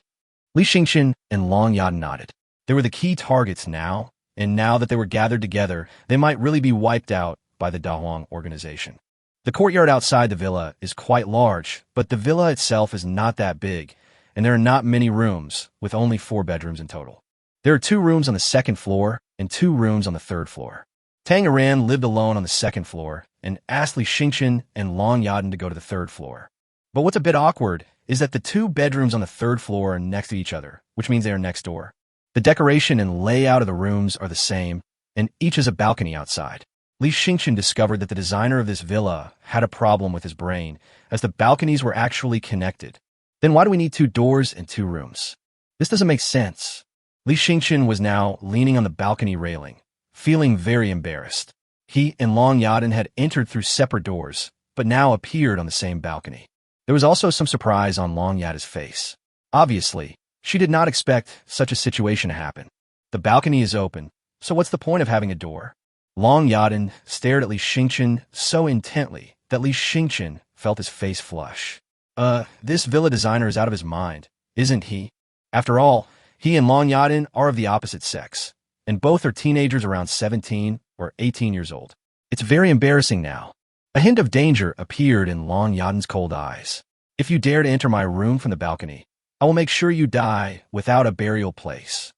Li Xingqian and Long Yaden nodded. They were the key targets now, and now that they were gathered together, they might really be wiped out by the Dahuang organization. The courtyard outside the villa is quite large, but the villa itself is not that big, and there are not many rooms, with only 4 bedrooms in total. There are 2 rooms on the 2nd floor and 2 rooms on the 3rd floor. Tamer lived alone on the 2nd floor and asked Li Xingqian and Long Yaden to go to the 3rd floor. But what's a bit awkward is that the 2 bedrooms on the 3rd floor are next to each other, which means they are next door. The decoration and layout of the rooms are the same, and each has a balcony outside. Li Xingqian discovered that the designer of this villa had a problem with his brain, as the balconies were actually connected. Then why do we need 2 doors and 2 rooms? This doesn't make sense. Li Xingqian was now leaning on the balcony railing, feeling very embarrassed. He and Long Yaden had entered through separate doors, but now appeared on the same balcony. There was also some surprise on Long Yaden's face. Obviously, she did not expect such a situation to happen. The balcony is open, so what's the point of having a door? Long Yaden stared at Li Xingqian so intently that Li Xingqian felt his face flush. This villa designer is out of his mind, isn't he? After all, he and Long Yaden are of the opposite sex, and both are teenagers around 17 or 18 years old. It's very embarrassing now. A hint of danger appeared in Long Yaden's cold eyes. If you dare to enter my room from the balcony, I will make sure you die without a burial place.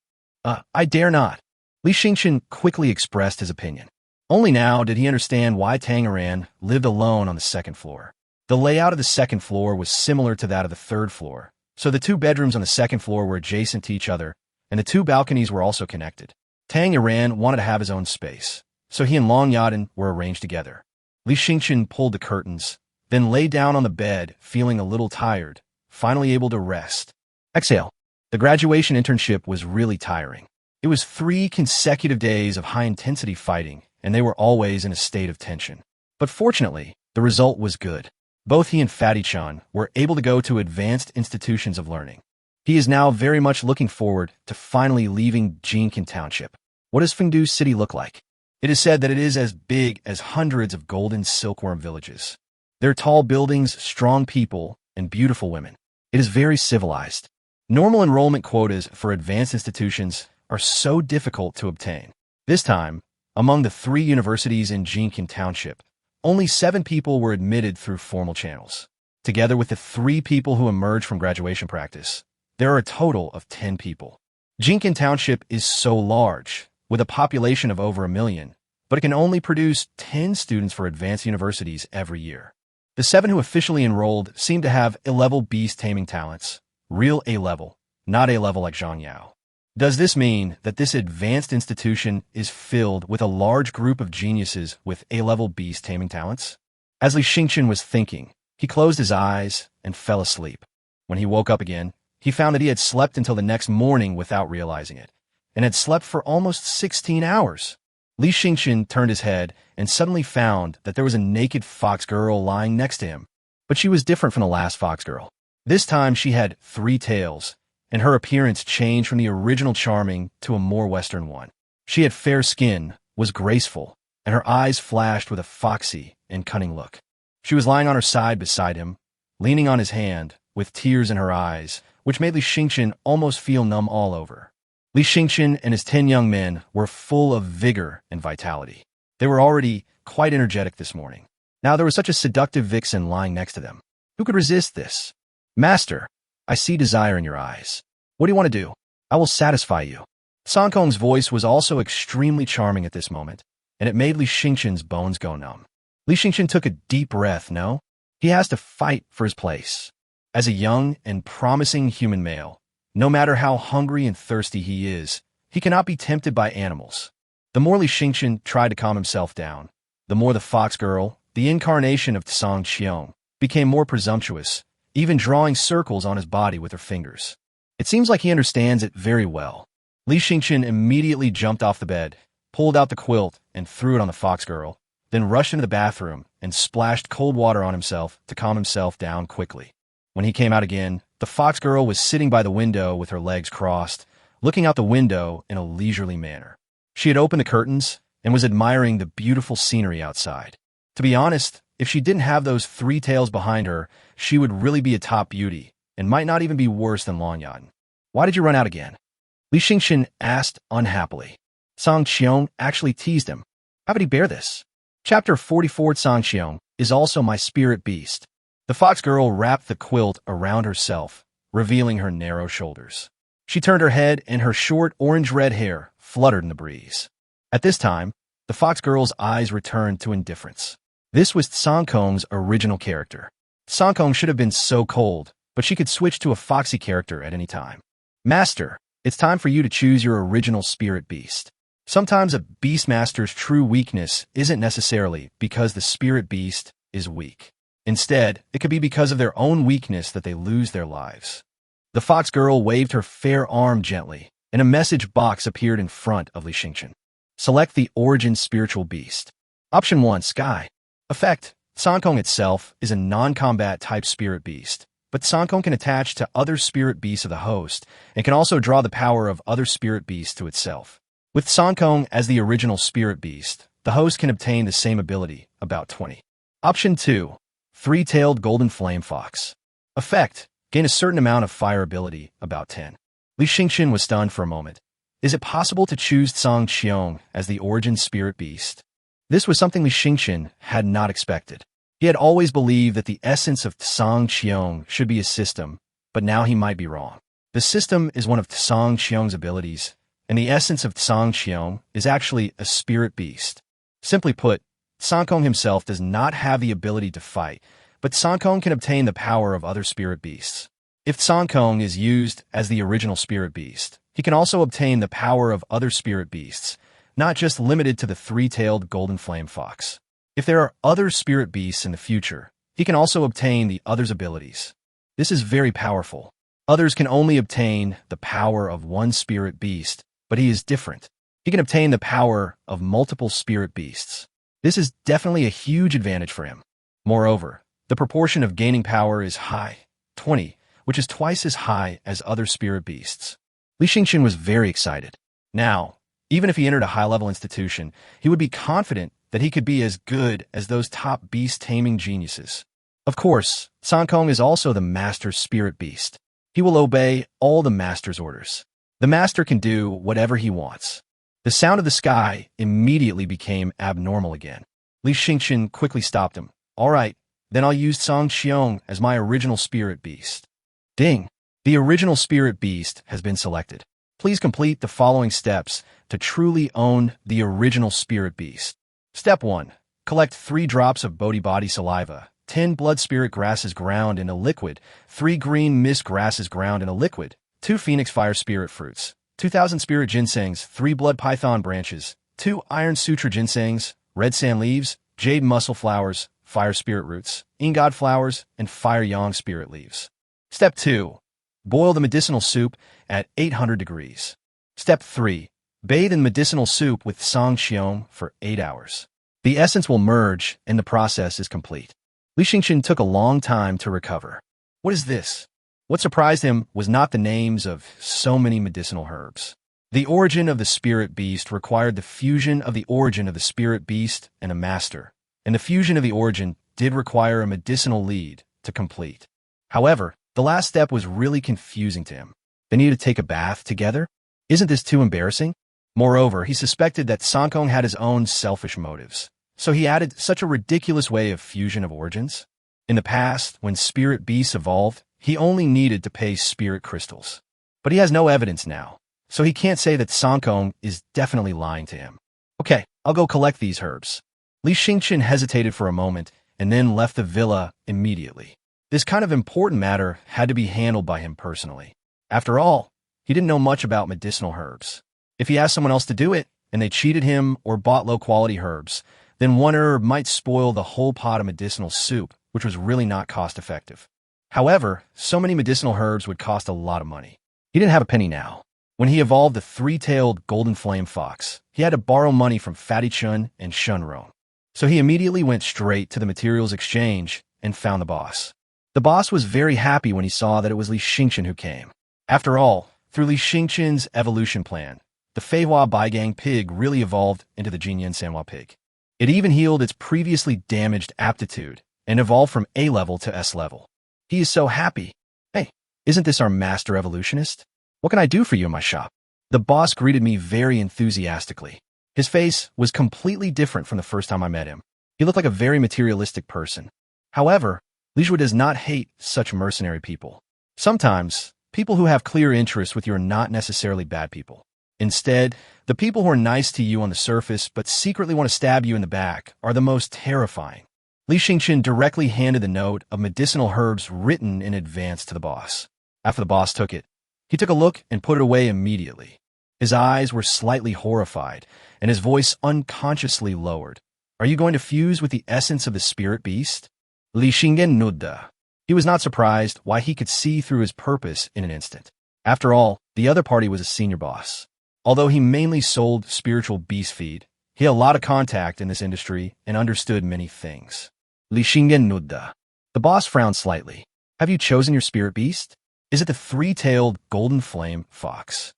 I dare not. Li Xingqian quickly expressed his opinion. Only now did he understand why Tanger lived alone on the 2nd floor. The layout of the 2nd floor was similar to that of the 3rd floor, so the 2 bedrooms on the 2nd floor were adjacent to each other, and the 2 balconies were also connected. Tanger wanted to have his own space, so he and Long Yaden were arranged together. Li Xingqian pulled the curtains, then lay down on the bed, feeling a little tired, finally able to rest. Exhale. The graduation internship was really tiring. It was 3 consecutive days of high-intensity fighting, and they were always in a state of tension. But fortunately, the result was good. Both he and Fatty-chan were able to go to advanced institutions of learning. He is now very much looking forward to finally leaving Jincan Township. What does Fengdu City look like? It is said that it is as big as hundreds of golden silkworm villages. There are tall buildings, strong people, and beautiful women. It is very civilized. Normal enrollment quotas for advanced institutions are so difficult to obtain. This time, among the 3 universities in Jincan Township, only 7 people were admitted through formal channels. Together with the 3 people who emerged from graduation practice, there are a total of 10 people. Jincan Township is so large, with a population of over 1 million, but it can only produce 10 students for advanced universities every year. The 7 who officially enrolled seem to have A-level Beast Taming Talents, real A-level, not A-level like Zhang Yao. Does this mean that this advanced institution is filled with a large group of geniuses with A-level Beast Taming Talents? As Li Xingqian was thinking, he closed his eyes and fell asleep. When he woke up again, he found that he had slept until the next morning without realizing it, and had slept for almost 16 hours. Li Xingqian turned his head and suddenly found that there was a naked fox girl lying next to him. But she was different from the last fox girl. This time she had 3 tails, and her appearance changed from the original charming to a more Western one. She had fair skin, was graceful, and her eyes flashed with a foxy and cunning look. She was lying on her side beside him, leaning on his hand, with tears in her eyes, which made Li Xingqian almost feel numb all over. Li Xingqian and his 10 young men were full of vigor and vitality. They were already quite energetic this morning. Now there was such a seductive vixen lying next to them. Who could resist this? Master, I see desire in your eyes. What do you want to do? I will satisfy you. Song Kong's voice was also extremely charming at this moment, and it made Li Xingqian's bones go numb. Li Xingqian took a deep breath, no? He has to fight for his place. As a young and promising human male, no matter how hungry and thirsty he is, he cannot be tempted by animals. The more Li Xingqian tried to calm himself down, the more the fox girl, the incarnation of Tsang Qiong, became more presumptuous, even drawing circles on his body with her fingers. It seems like he understands it very well. Li Xingqian immediately jumped off the bed, pulled out the quilt, and threw it on the fox girl, then rushed into the bathroom and splashed cold water on himself to calm himself down quickly. When he came out again, The fox girl was sitting by the window with her legs crossed, looking out the window in a leisurely manner. She had opened the curtains and was admiring the beautiful scenery outside. To be honest, if she didn't have those three tails behind her, she would really be a top beauty and might not even be worse than Long Yan. Why did you run out again? Li Xingqian asked unhappily. Song Qiong actually teased him. How could he bear this? Chapter 44. Song Qiong is also my spirit beast. The fox girl wrapped the quilt around herself, revealing her narrow shoulders. She turned her head and her short orange-red hair fluttered in the breeze. At this time, the fox girl's eyes returned to indifference. This was Song Kong's original character. Song Kong should have been so cold, but she could switch to a foxy character at any time. Master, it's time for you to choose your original spirit beast. Sometimes a Beastmaster's true weakness isn't necessarily because the spirit beast is weak. Instead, it could be because of their own weakness that they lose their lives. The fox girl waved her fair arm gently, and a message box appeared in front of Li Xingqian. Select the origin spiritual beast. Option 1, Sky. Effect. Song Kong itself is a non-combat type spirit beast, but Song Kong can attach to other spirit beasts of the host and can also draw the power of other spirit beasts to itself. With Song Kong as the original spirit beast, the host can obtain the same ability, about 20. Option 2. Three-tailed golden flame fox. Effect. Gain a certain amount of fire ability, about 10. Li Xingqian was stunned for a moment. Is it possible to choose Song Qiong as the origin spirit beast? This was something Li Xingqian had not expected. He had always believed that the essence of Song Qiong should be a system, but now he might be wrong. The system is one of Song Qiong's abilities, and the essence of Song Qiong is actually a spirit beast. Simply put, Song Kong himself does not have the ability to fight, but Song Kong can obtain the power of other spirit beasts. If Song Kong is used as the original spirit beast, he can also obtain the power of other spirit beasts, not just limited to the three-tailed golden flame fox. If there are other spirit beasts in the future, he can also obtain the others' abilities. This is very powerful. Others can only obtain the power of one spirit beast, but he is different. He can obtain the power of multiple spirit beasts. This is definitely a huge advantage for him. Moreover, the proportion of gaining power is high, 20, which is twice as high as other spirit beasts. Li Xingqian was very excited. Now, even if he entered a high-level institution, he would be confident that he could be as good as those top beast-taming geniuses. Of course, Song Kong is also the master's spirit beast. He will obey all the master's orders. The master can do whatever he wants. The sound of the sky immediately became abnormal again. Li Xingqian quickly stopped him. All right, then I'll use Song Qiong as my original spirit beast. Ding! The original spirit beast has been selected. Please complete the following steps to truly own the original spirit beast. Step 1. Collect 3 drops of Bodhi body saliva, 10 blood spirit grasses ground in a liquid, 3 green mist grasses ground in a liquid, 2 phoenix fire spirit fruits, 2,000 spirit ginsengs, 3 blood python branches, 2 iron sutra ginsengs, red sand leaves, jade mussel flowers, fire spirit roots, ingod flowers, and fire yang spirit leaves. Step 2. Boil the medicinal soup at 800 degrees. Step 3. Bathe in medicinal soup with Song Qiong for 8 hours. The essence will merge and the process is complete. Li Xingqian took a long time to recover. What is this? What surprised him was not the names of so many medicinal herbs. The origin of the spirit beast required the fusion of the origin of the spirit beast and a master, and the fusion of the origin did require a medicinal lead to complete. However, the last step was really confusing to him. They needed to take a bath together? Isn't this too embarrassing? Moreover, he suspected that Song Kong had his own selfish motives, so he added such a ridiculous way of fusion of origins. In the past, when spirit beasts evolved, he only needed to pay spirit crystals. But he has no evidence now, so he can't say that Song Kong is definitely lying to him. Okay, I'll go collect these herbs. Li Xingqian hesitated for a moment and then left the villa immediately. This kind of important matter had to be handled by him personally. After all, he didn't know much about medicinal herbs. If he asked someone else to do it, and they cheated him or bought low-quality herbs, then one herb might spoil the whole pot of medicinal soup, which was really not cost-effective. However, so many medicinal herbs would cost a lot of money. He didn't have a penny now. When he evolved the three-tailed golden flame fox, he had to borrow money from Fatty Chun and Shunrong. So he immediately went straight to the materials exchange and found the boss. The boss was very happy when he saw that it was Li Xingchen who came. After all, through Li Xingchen's evolution plan, the Feihua Baigang pig really evolved into the Jincan Township pig. It even healed its previously damaged aptitude and evolved from A level to S level. He is so happy. Hey, isn't this our master evolutionist? What can I do for you in my shop? The boss greeted me very enthusiastically. His face was completely different from the first time I met him. He looked like a very materialistic person. However, Li Yueming does not hate such mercenary people. Sometimes, people who have clear interests with you are not necessarily bad people. Instead, the people who are nice to you on the surface but secretly want to stab you in the back are the most terrifying. Li Xingchen directly handed the note of medicinal herbs written in advance to the boss. After the boss took it, he took a look and put it away immediately. His eyes were slightly horrified, and his voice unconsciously lowered. Are you going to fuse with the essence of the spirit beast? Li Xingchen nodded. He was not surprised why he could see through his purpose in an instant. After all, the other party was a senior boss. Although he mainly sold spiritual beast feed, he had a lot of contact in this industry and understood many things. Li Xingchen nodded. The boss frowned slightly. Have you chosen your spirit beast? Is it the three-tailed golden flame fox?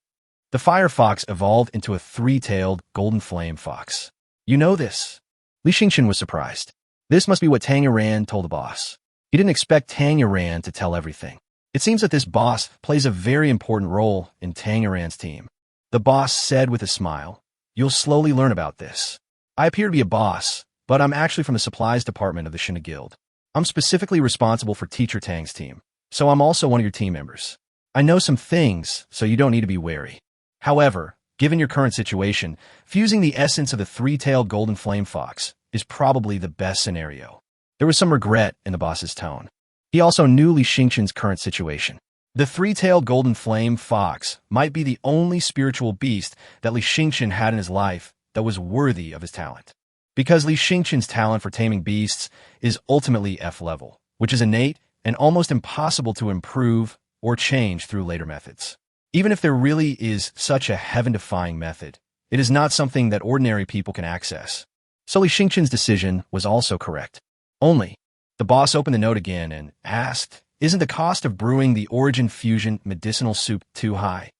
The fire fox evolved into a three-tailed golden flame fox. You know this. Li Xingchen was surprised. This must be what Tamer told the boss. He didn't expect Tamer to tell everything. It seems that this boss plays a very important role in Tamer's team. The boss said with a smile, "You'll slowly learn about this. I appear to be a boss, but I'm actually from the supplies department of the Shinna Guild. I'm specifically responsible for Teacher Tang's team, so I'm also one of your team members. I know some things, so you don't need to be wary. However, given your current situation, fusing the essence of the three-tailed golden flame fox is probably the best scenario." There was some regret in the boss's tone. He also knew Li Xingchen's current situation. The three-tailed golden flame fox might be the only spiritual beast that Li Xingchen had in his life that was worthy of his talent. Because Li Xingchen's talent for taming beasts is ultimately F level, which is innate and almost impossible to improve or change through later methods. Even if there really is such a heaven-defying method, it is not something that ordinary people can access. So Li Xingchen's decision was also correct. Only, the boss opened the note again and asked, "Isn't the cost of brewing the Origin Fusion medicinal soup too high?"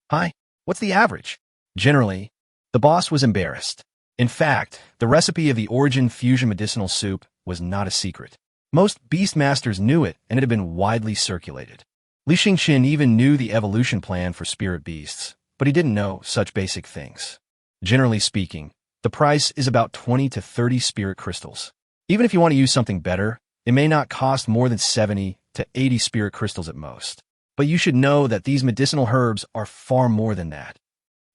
"Hi, what's the average?" Generally, the boss was embarrassed. In fact, the recipe of the Origin Fusion medicinal soup was not a secret. Most Beastmasters knew it, and it had been widely circulated. Li Xingchen even knew the evolution plan for spirit beasts, but he didn't know such basic things. Generally speaking, the price is about 20 to 30 spirit crystals. Even if you want to use something better, it may not cost more than 70 to 80 spirit crystals at most. But you should know that these medicinal herbs are far more than that.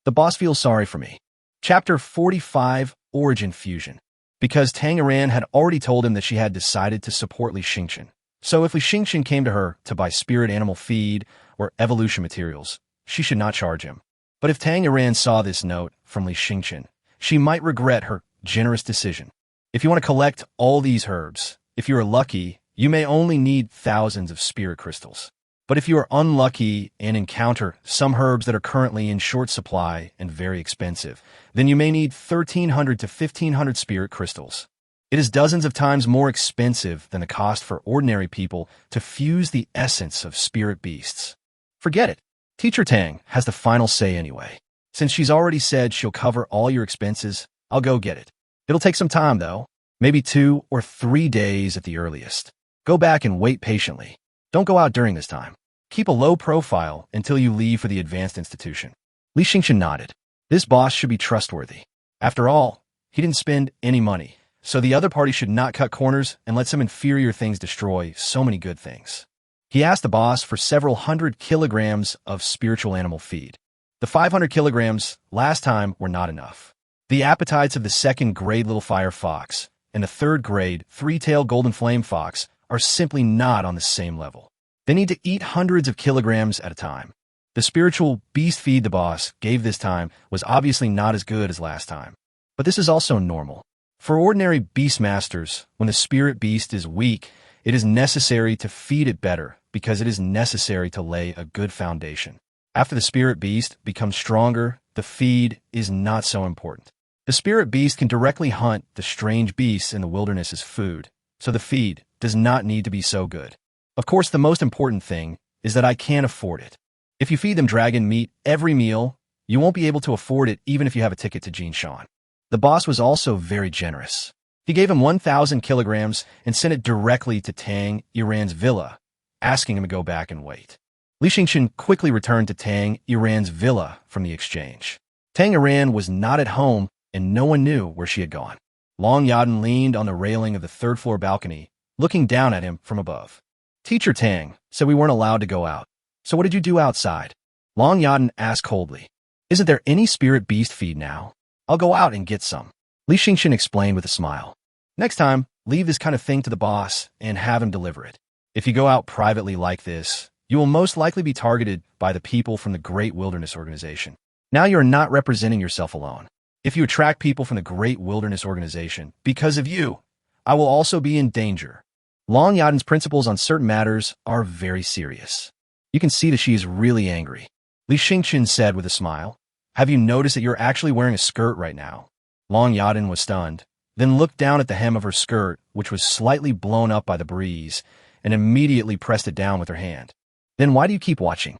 The boss feels sorry for me. Chapter 45, Origin Fusion. Because Tanger had already told him that she had decided to support Li Xingchen. So if Li Xingchen came to her to buy spirit animal feed or evolution materials, she should not charge him. But if Tanger saw this note from Li Xingchen, she might regret her generous decision. If you want to collect all these herbs, if you are lucky, you may only need thousands of spirit crystals. But if you are unlucky and encounter some herbs that are currently in short supply and very expensive, then you may need 1,300 to 1,500 spirit crystals. It is dozens of times more expensive than the cost for ordinary people to fuse the essence of spirit beasts. Forget it. Teacher Tang has the final say anyway. Since she's already said she'll cover all your expenses, I'll go get it. It'll take some time, though. Maybe 2 or 3 days at the earliest. Go back and wait patiently. Don't go out during this time. Keep a low profile until you leave for the advanced institution. Li Xingchen nodded. This boss should be trustworthy. After all, he didn't spend any money, so the other party should not cut corners and let some inferior things destroy so many good things. He asked the boss for several hundred kilograms of spiritual animal feed. The 500 kilograms last time were not enough. The appetites of the second-grade little fire fox and the third-grade three-tailed golden flame fox are simply not on the same level. They need to eat hundreds of kilograms at a time. The spiritual beast feed the boss gave this time was obviously not as good as last time. But this is also normal. For ordinary Beastmasters, when the spirit beast is weak, it is necessary to feed it better because it is necessary to lay a good foundation. After the spirit beast becomes stronger, the feed is not so important. The spirit beast can directly hunt the strange beasts in the wilderness as food, so the feed does not need to be so good. Of course, the most important thing is that I can't afford it. If you feed them dragon meat every meal, you won't be able to afford it even if you have a ticket to Jincan. The boss was also very generous. He gave him 1,000 kilograms and sent it directly to Tang Iran's villa, asking him to go back and wait. Li Xingqian quickly returned to Tang Iran's villa from the exchange. Tang Iran was not at home, and no one knew where she had gone. Long Yaden leaned on the railing of the third-floor balcony, looking down at him from above. Teacher Tang said we weren't allowed to go out. So what did you do outside? Long Yaden asked coldly. Isn't there any spirit beast feed now? I'll go out and get some. Li Xingqian explained with a smile. Next time, leave this kind of thing to the boss and have him deliver it. If you go out privately like this, you will most likely be targeted by the people from the Great Wilderness Organization. Now you are not representing yourself alone. If you attract people from the Great Wilderness Organization, because of you, I will also be in danger. Long Yaden's principles on certain matters are very serious. You can see that she is really angry. Li Xingqian said with a smile, have you noticed that you're actually wearing a skirt right now? Long Yaden was stunned, then looked down at the hem of her skirt, which was slightly blown up by the breeze, and immediately pressed it down with her hand. Then why do you keep watching?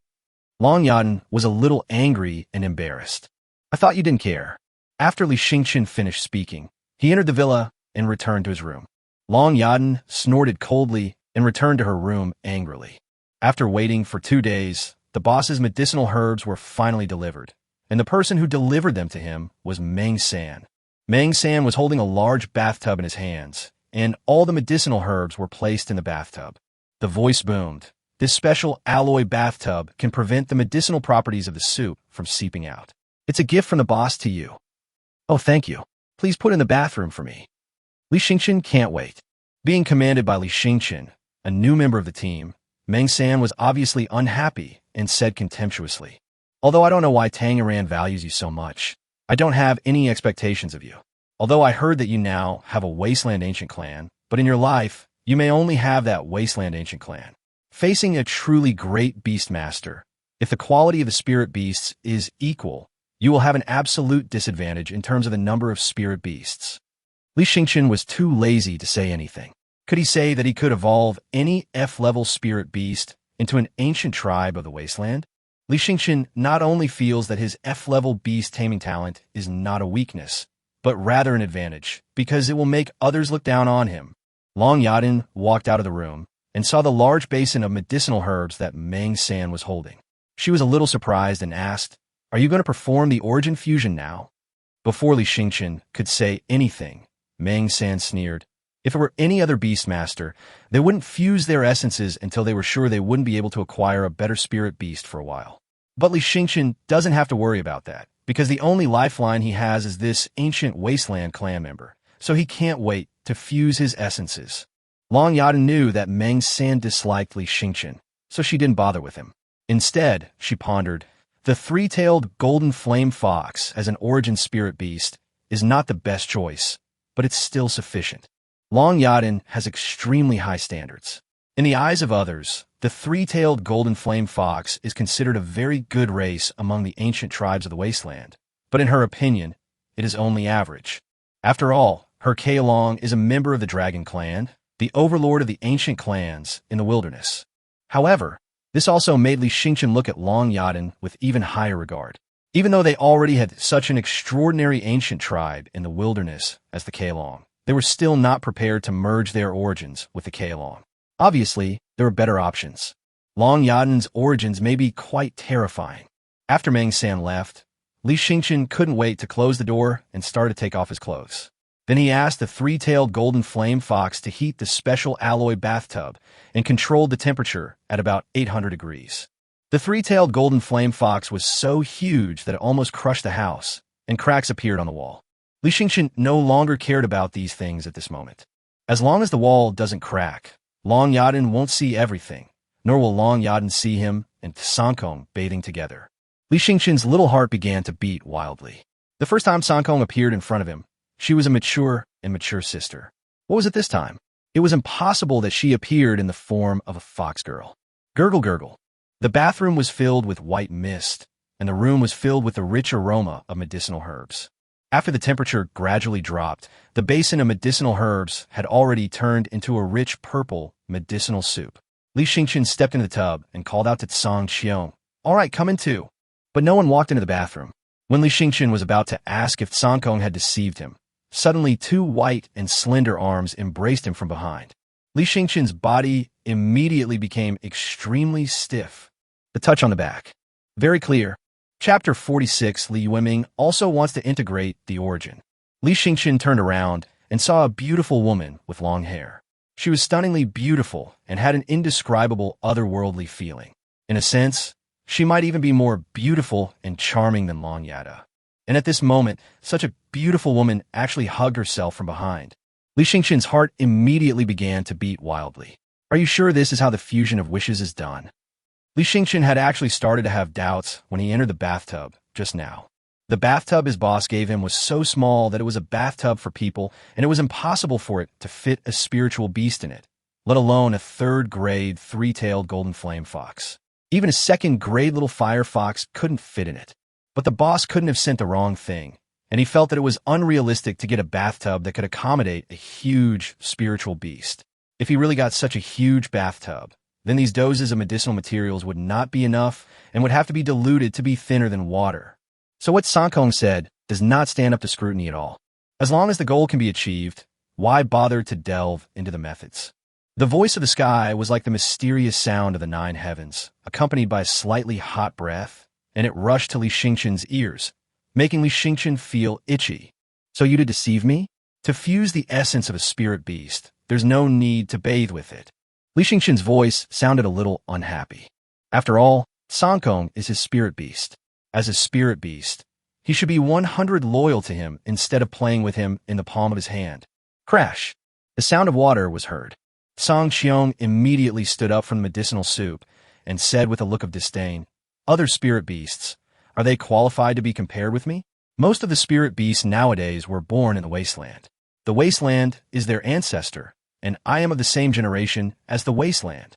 Long Yaden was a little angry and embarrassed. I thought you didn't care. After Li Xingqian finished speaking, he entered the villa and returned to his room. Long Yaden snorted coldly and returned to her room angrily. After waiting for 2 days, the boss's medicinal herbs were finally delivered, and the person who delivered them to him was Meng San. Meng San was holding a large bathtub in his hands, and all the medicinal herbs were placed in the bathtub. The voice boomed. This special alloy bathtub can prevent the medicinal properties of the soup from seeping out. It's a gift from the boss to you. Oh, thank you. Please put in the bathroom for me. Li Xingqian can't wait. Being commanded by Li Xingqian, a new member of the team, Meng San was obviously unhappy and said contemptuously, although I don't know why Tang Iran values you so much, I don't have any expectations of you. Although I heard that you now have a Wasteland Ancient clan, but in your life, you may only have that Wasteland Ancient clan. Facing a truly great Beastmaster, if the quality of the spirit beasts is equal, you will have an absolute disadvantage in terms of the number of spirit beasts. Li Xingqian was too lazy to say anything. Could he say that he could evolve any F-level spirit beast into an ancient tribe of the Wasteland? Li Xingqian not only feels that his F-level Beast Taming Talent is not a weakness, but rather an advantage, because it will make others look down on him. Long Yaden walked out of the room and saw the large basin of medicinal herbs that Meng San was holding. She was a little surprised and asked, are you going to perform the origin fusion now? Before Li Xingqian could say anything, Meng San sneered. If it were any other Beastmaster, they wouldn't fuse their essences until they were sure they wouldn't be able to acquire a better spirit beast for a while. But Li Xingqian doesn't have to worry about that, because the only lifeline he has is this ancient Wasteland clan member, so he can't wait to fuse his essences. Long Yaden knew that Meng San disliked Li Xingqian, so she didn't bother with him. Instead, she pondered, the three-tailed golden flame fox as an origin spirit beast is not the best choice, but it's still sufficient. Long Yaden has extremely high standards. In the eyes of others, the three-tailed golden flame fox is considered a very good race among the ancient tribes of the Wasteland, but in her opinion, it is only average. After all, her Kailong is a member of the Dragon Clan, the overlord of the ancient clans in the wilderness. However, this also made Li Xingqian look at Long Yaden with even higher regard. Even though they already had such an extraordinary ancient tribe in the wilderness as the Kailong, they were still not prepared to merge their origins with the Kailong. Obviously, there were better options. Long Yaden's origins may be quite terrifying. After Meng San left, Li Xingqian couldn't wait to close the door and start to take off his clothes. Then he asked the three-tailed golden flame fox to heat the special alloy bathtub and controlled the temperature at about 800 degrees. The three-tailed golden flame fox was so huge that it almost crushed the house, and cracks appeared on the wall. Li Xingqian no longer cared about these things at this moment. As long as the wall doesn't crack, Long Yaden won't see everything, nor will Long Yaden see him and Sankong bathing together. Li Xingqian's little heart began to beat wildly. The first time Sankong appeared in front of him, she was a mature and mature sister. What was it this time? It was impossible that she appeared in the form of a fox girl. Gurgle gurgle. The bathroom was filled with white mist, and the room was filled with the rich aroma of medicinal herbs. After the temperature gradually dropped, the basin of medicinal herbs had already turned into a rich purple medicinal soup. Li Xingqian stepped into the tub and called out to Song Qiong, "All right, come in too." But no one walked into the bathroom. When Li Xingqian was about to ask if Song Kong had deceived him, suddenly two white and slender arms embraced him from behind. Li Xingqian's body immediately became extremely stiff. The touch on the back. Very clear. Chapter 46, Li Yueming also wants to integrate the origin. Li Xingqian turned around and saw a beautiful woman with long hair. She was stunningly beautiful and had an indescribable otherworldly feeling. In a sense, she might even be more beautiful and charming than Long Yada. And at this moment, such a beautiful woman actually hugged herself from behind. Li Xingqian's heart immediately began to beat wildly. Are you sure this is how the fusion of wishes is done? Li Xingqian had actually started to have doubts when he entered the bathtub just now. The bathtub his boss gave him was so small that it was a bathtub for people, and it was impossible for it to fit a spiritual beast in it, let alone a third-grade, three-tailed golden flame fox. Even a second-grade little fire fox couldn't fit in it. But the boss couldn't have sent the wrong thing, and he felt that it was unrealistic to get a bathtub that could accommodate a huge spiritual beast. If he really got such a huge bathtub, then these doses of medicinal materials would not be enough and would have to be diluted to be thinner than water. So what Song Kong said does not stand up to scrutiny at all. As long as the goal can be achieved, why bother to delve into the methods? The voice of the sky was like the mysterious sound of the nine heavens, accompanied by a slightly hot breath, and it rushed to Li Xingqian's ears, making Li Xingqian feel itchy. So you to deceive me? To fuse the essence of a spirit beast, there's no need to bathe with it. Li Xingqian's voice sounded a little unhappy. After all, Song Kong is his spirit beast. As a spirit beast, he should be 100 loyal to him instead of playing with him in the palm of his hand. Crash! The sound of water was heard. Song Qiong immediately stood up from the medicinal soup and said with a look of disdain, "Other spirit beasts, are they qualified to be compared with me? Most of the spirit beasts nowadays were born in the wasteland. The wasteland is their ancestor, and I am of the same generation as the wasteland."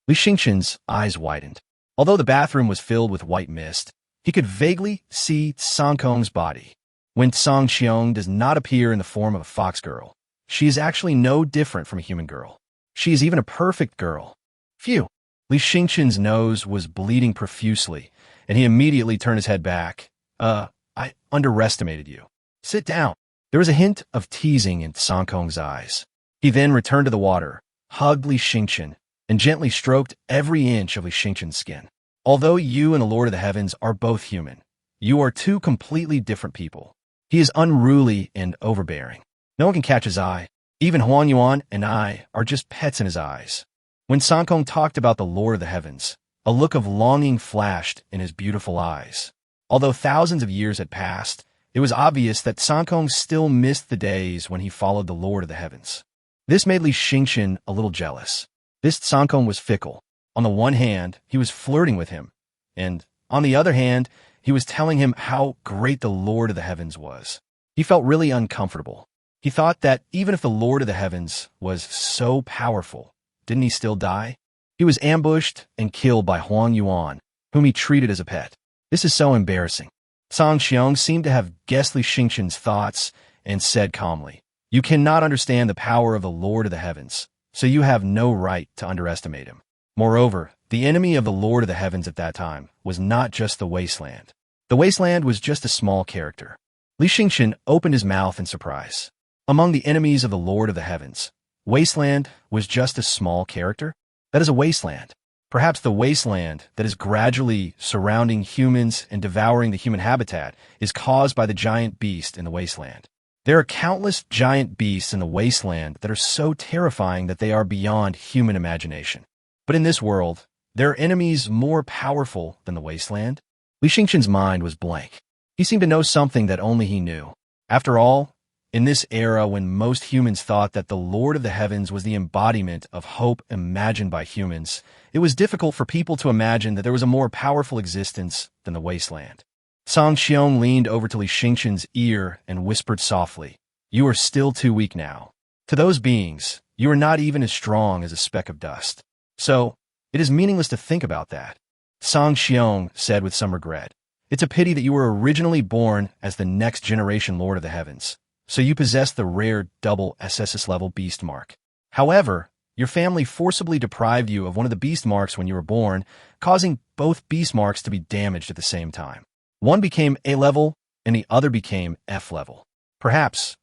Li Xingqian's eyes widened. Although the bathroom was filled with white mist, he could vaguely see Song Kong's body. When Song Qiong does not appear in the form of a fox girl, she is actually no different from a human girl. She is even a perfect girl. Phew! Li Xingqian's nose was bleeding profusely, and he immediately turned his head back. I underestimated you. Sit down." There was a hint of teasing in Song Kong's eyes. He then returned to the water, hugged Li Xingqian, and gently stroked every inch of Li Xingqian's skin. Although you and the Lord of the Heavens are both human, you are two completely different people. He is unruly and overbearing. No one can catch his eye. Even Huang Yuan and I are just pets in his eyes. When Song Kong talked about the Lord of the Heavens, a look of longing flashed in his beautiful eyes. Although thousands of years had passed, it was obvious that Song Kong still missed the days when he followed the Lord of the Heavens. This made Li Xingqian a little jealous. This Song Kong was fickle. On the one hand, he was flirting with him, and on the other hand, he was telling him how great the Lord of the Heavens was. He felt really uncomfortable. He thought that even if the Lord of the Heavens was so powerful, didn't he still die? He was ambushed and killed by Huang Yuan, whom he treated as a pet. This is so embarrassing. Song Qiong seemed to have guessed Li Xingqian's thoughts and said calmly, "You cannot understand the power of the Lord of the Heavens, so you have no right to underestimate him." Moreover, the enemy of the Lord of the Heavens at that time was not just the wasteland. The wasteland was just a small character. Li Xingqian opened his mouth in surprise. Among the enemies of the Lord of the Heavens, wasteland was just a small character? That is a wasteland. Perhaps the wasteland that is gradually surrounding humans and devouring the human habitat is caused by the giant beast in the wasteland. There are countless giant beasts in the wasteland that are so terrifying that they are beyond human imagination. But in this world, there are enemies more powerful than the wasteland. Li Xingqian's mind was blank. He seemed to know something that only he knew. After all, in this era when most humans thought that the Lord of the Heavens was the embodiment of hope imagined by humans, it was difficult for people to imagine that there was a more powerful existence than the wasteland. Song Qiong leaned over to Li Xingqian's ear and whispered softly, "You are still too weak now. To those beings, you are not even as strong as a speck of dust. So, it is meaningless to think about that." Song Qiong said with some regret, "It's a pity that you were originally born as the next generation Lord of the Heavens, so you possess the rare double SSS level beast mark. However, Your family forcibly deprived you of one of the beast marks when you were born, causing both beast marks to be damaged at the same time. One became A level, and the other became F level. Perhaps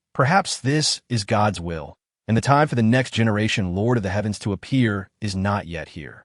this is God's will, and the time for the next generation Lord of the Heavens to appear is not yet here.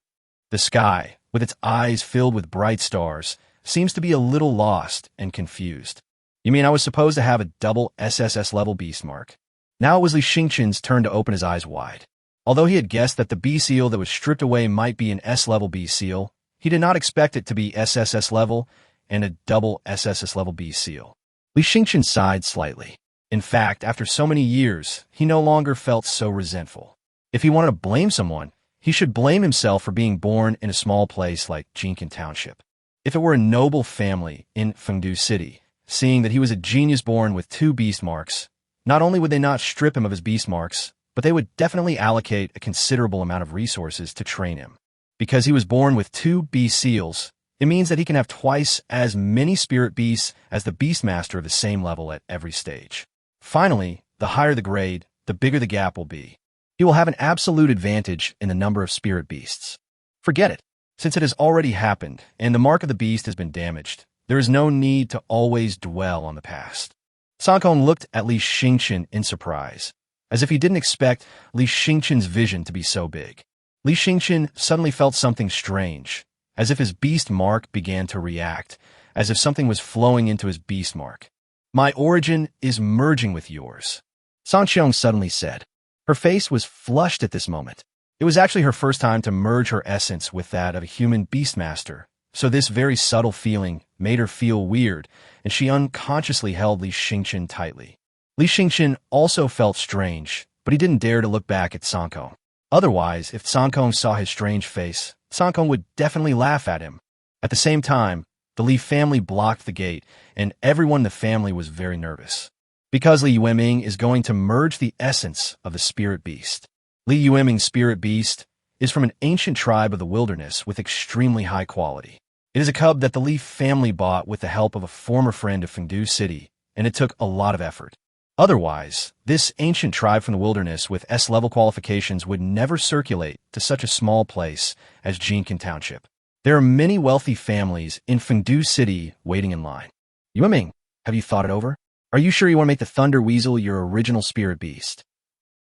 The sky, with its eyes filled with bright stars, seems to be a little lost and confused. You mean I was supposed to have a double SSS level beast mark? Now it was Li Xingqian's turn to open his eyes wide. Although he had guessed that the B seal that was stripped away might be an S-level B seal, he did not expect it to be SSS level and a double SSS level B seal. Li Xingqian sighed slightly. In fact, after so many years, he no longer felt so resentful. If he wanted to blame someone, he should blame himself for being born in a small place like Jincan Township. If it were a noble family in Fengdu City, seeing that he was a genius born with 2 beast marks, not only would they not strip him of his beast marks, but they would definitely allocate a considerable amount of resources to train him. Because he was born with 2 beast seals, it means that he can have twice as many spirit beasts as the Beastmaster of the same level at every stage. Finally, the higher the grade, the bigger the gap will be. He will have an absolute advantage in the number of spirit beasts. Forget it. Since it has already happened, and the mark of the beast has been damaged, there is no need to always dwell on the past. Sankong looked at Li Xingqian in surprise, as if he didn't expect Li Xingqian's vision to be so big. Li Xingqian suddenly felt something strange, as if his beast mark began to react, as if something was flowing into his beast mark. My origin is merging with yours, Sanqiong suddenly said. Her face was flushed at this moment. It was actually her first time to merge her essence with that of a human beastmaster, so this very subtle feeling made her feel weird, and she unconsciously held Li Xingqian tightly. Li Xingqian also felt strange, but he didn't dare to look back at Sankong. Otherwise, if Sankong saw his strange face, Sankong would definitely laugh at him. At the same time, the Li family blocked the gate, and everyone in the family was very nervous. Because Li Yueming is going to merge the essence of the spirit beast. Li Yueming's spirit beast is from an ancient tribe of the wilderness with extremely high quality. It is a cub that the Li family bought with the help of a former friend of Fengdu City, and it took a lot of effort. Otherwise, this ancient tribe from the wilderness with S-level qualifications would never circulate to such a small place as Jincan Township. There are many wealthy families in Fengdu City waiting in line. Yueming, have you thought it over? Are you sure you want to make the Thunder Weasel your original spirit beast?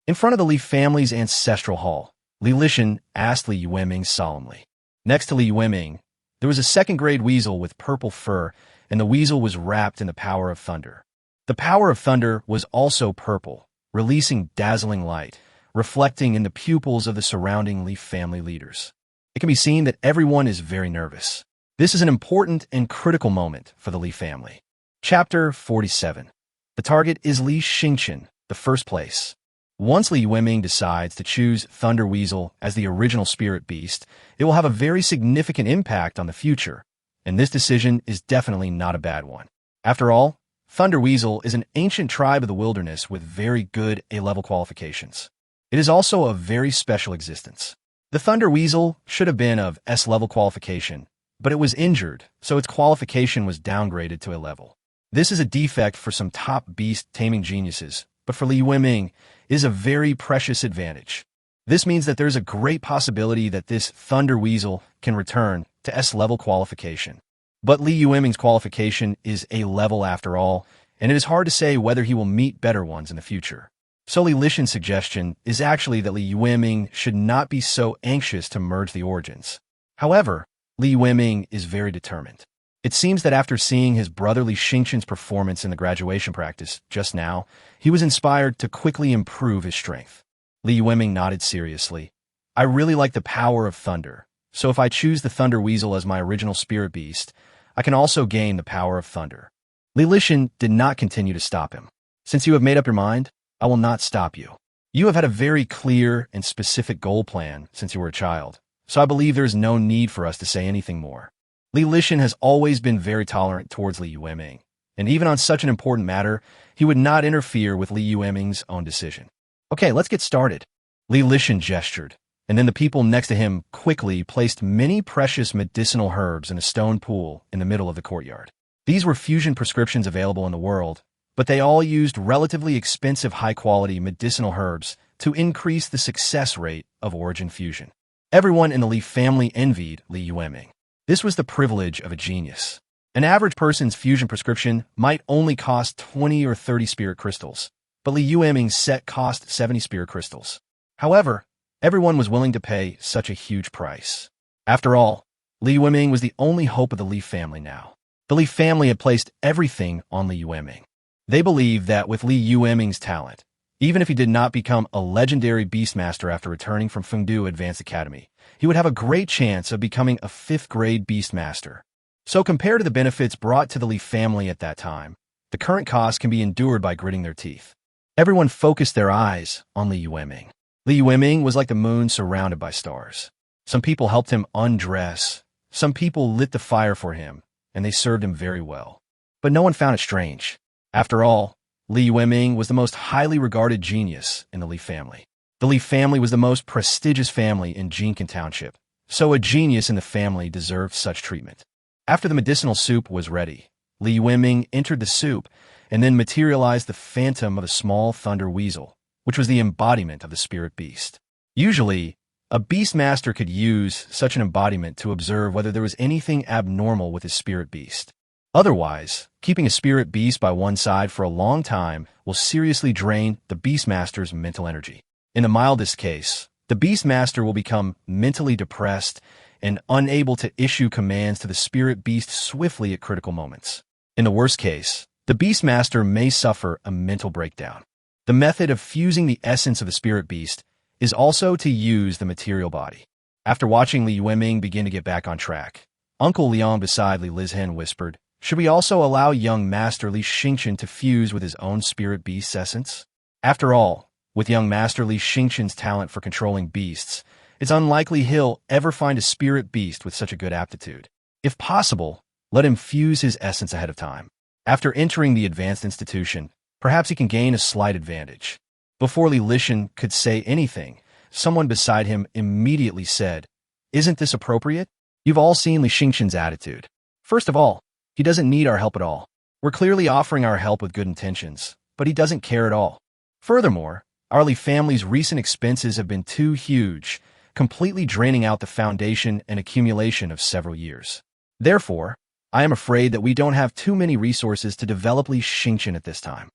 In front of the Li family's ancestral hall, Li Lishan asked Li Yueming solemnly. Next to Li Yueming, there was a second-grade weasel with purple fur, and the weasel was wrapped in the power of thunder. The power of thunder was also purple, releasing dazzling light, reflecting in the pupils of the surrounding Li family leaders. It can be seen that everyone is very nervous. This is an important and critical moment for the Li family. Chapter 47. The target is Li Xingqian, the first place. Once Li Yueming decides to choose Thunder Weasel as the original spirit beast, it will have a very significant impact on the future, and this decision is definitely not a bad one. After all, Thunder Weasel is an ancient tribe of the wilderness with very good A-level qualifications. It is also a very special existence. The Thunder Weasel should have been of S-level qualification, but it was injured, so its qualification was downgraded to A level. This is a defect for some top beast taming geniuses, but for Li Yueming, it is a very precious advantage. This means that there's a great possibility that this Thunder Weasel can return to S-level qualification. But Li Yueming's qualification is A level after all, and it is hard to say whether he will meet better ones in the future. So Li Lishan's suggestion is actually that Li Yueming should not be so anxious to merge the origins. However, Li Yueming is very determined. It seems that after seeing his brother Li Xingqian's performance in the graduation practice just now, he was inspired to quickly improve his strength. Li Yueming nodded seriously. I really like the power of thunder, so if I choose the Thunder Weasel as my original spirit beast, I can also gain the power of thunder. Li Lishan did not continue to stop him. Since you have made up your mind, I will not stop you. You have had a very clear and specific goal plan since you were a child, so I believe there is no need for us to say anything more. Li Lishan has always been very tolerant towards Li Yueming, and even on such an important matter, he would not interfere with Li Yueming's own decision. Okay, let's get started. Li Lishan gestured, and then the people next to him quickly placed many precious medicinal herbs in a stone pool in the middle of the courtyard. These were fusion prescriptions available in the world, but they all used relatively expensive high-quality medicinal herbs to increase the success rate of origin fusion. Everyone in the Li family envied Li Yueming. This was the privilege of a genius. An average person's fusion prescription might only cost 20 or 30 spirit crystals, but Li Yueming's set cost 70 spirit crystals. However, everyone was willing to pay such a huge price. After all, Li Yueming was the only hope of the Li family now. The Li family had placed everything on Li Yueming. They believed that with Li Yueming's talent, even if he did not become a legendary Beastmaster after returning from Fengdu Advanced Academy, he would have a great chance of becoming a 5th-grade Beastmaster. So compared to the benefits brought to the Li family at that time, the current cost can be endured by gritting their teeth. Everyone focused their eyes on Li Yueming. Li Yueming was like the moon surrounded by stars. Some people helped him undress, some people lit the fire for him, and they served him very well. But no one found it strange. After all, Li Yueming was the most highly regarded genius in the Li family. The Li family was the most prestigious family in Jincan Township, so a genius in the family deserved such treatment. After the medicinal soup was ready, Li Yueming entered the soup and then materialized the phantom of a small thunder weasel, which was the embodiment of the spirit beast. Usually, a Beastmaster could use such an embodiment to observe whether there was anything abnormal with his spirit beast. Otherwise, keeping a spirit beast by one side for a long time will seriously drain the Beastmaster's mental energy. In the mildest case, the Beastmaster will become mentally depressed and unable to issue commands to the spirit beast swiftly at critical moments. In the worst case, the Beastmaster may suffer a mental breakdown. The method of fusing the essence of the spirit beast is also to use the material body. After watching Li Yueming begin to get back on track, Uncle Liang beside Li Lizhen whispered, "Should we also allow young Master Li Xingchen to fuse with his own spirit beast's essence? After all, with young Master Li Xingchen's talent for controlling beasts, it's unlikely he'll ever find a spirit beast with such a good aptitude. If possible, let him fuse his essence ahead of time. After entering the advanced institution, perhaps he can gain a slight advantage." Before Li Lizhen could say anything, someone beside him immediately said, "Isn't this appropriate? You've all seen Li Xingchen's attitude. First of all, he doesn't need our help at all. We're clearly offering our help with good intentions, but he doesn't care at all. Furthermore, our Li family's recent expenses have been too huge, completely draining out the foundation and accumulation of several years. Therefore, I am afraid that we don't have too many resources to develop Li Xingchen at this time."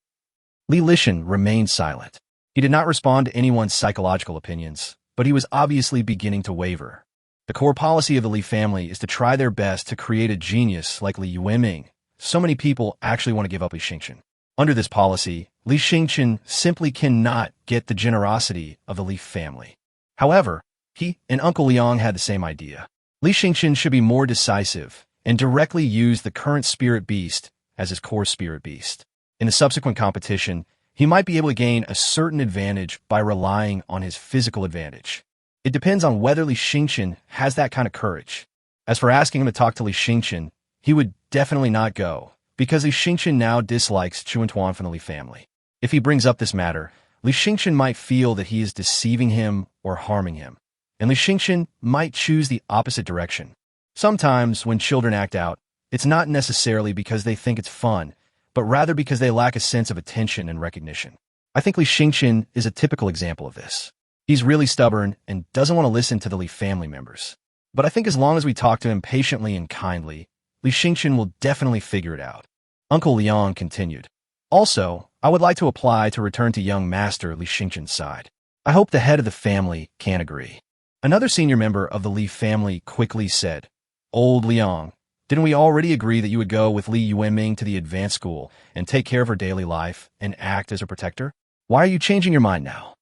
Li Lizhen remained silent. He did not respond to anyone's psychological opinions, but he was obviously beginning to waver. The core policy of the Li family is to try their best to create a genius like Li Yueming. So many people actually want to give up Li Xingchen. Under this policy, Li Xingchen simply cannot get the generosity of the Li family. However, he and Uncle Liang had the same idea. Li Xingchen should be more decisive and directly use the current spirit beast as his core spirit beast. In the subsequent competition, he might be able to gain a certain advantage by relying on his physical advantage. It depends on whether Li Xingchen has that kind of courage. As for asking him to talk to Li Xingchen, he would definitely not go, because Li Xingchen now dislikes Chuantuan from the Li family. If he brings up this matter, Li Xingchen might feel that he is deceiving him or harming him, and Li Xingchen might choose the opposite direction. Sometimes, when children act out, it's not necessarily because they think it's fun, but rather because they lack a sense of attention and recognition. I think Li Xingchen is a typical example of this. He's really stubborn and doesn't want to listen to the Li family members. But I think as long as we talk to him patiently and kindly, Li Xingchen will definitely figure it out. Uncle Liang continued. Also, I would like to apply to return to young Master Li Xingchen's side. I hope the head of the family can agree. Another senior member of the Li family quickly said, "Old Liang, didn't we already agree that you would go with Li Yueming to the advanced school and take care of her daily life and act as her protector? Why are you changing your mind now?"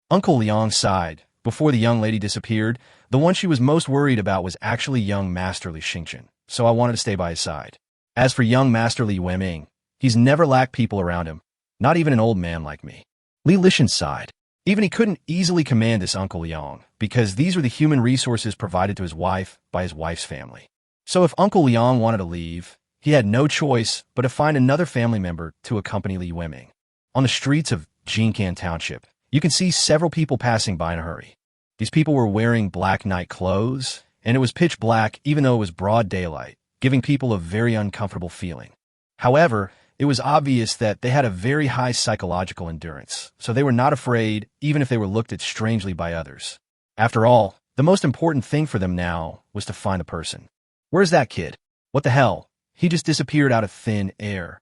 Uncle Liang sighed. Before the young lady disappeared, the one she was most worried about was actually young Master Li Xingchen, so I wanted to stay by his side. As for young Master Li Yueming, he's never lacked people around him, not even an old man like me. Li Lizhen sighed. Even he couldn't easily command this Uncle Liang, because these were the human resources provided to his wife by his wife's family. So if Uncle Liang wanted to leave, he had no choice but to find another family member to accompany Li Yueming. On the streets of Jincan Township, you can see several people passing by in a hurry. These people were wearing black night clothes, and it was pitch black even though it was broad daylight, giving people a very uncomfortable feeling. However, it was obvious that they had a very high psychological endurance, so they were not afraid even if they were looked at strangely by others. After all, the most important thing for them now was to find the person. Where's that kid? What the hell? He just disappeared out of thin air.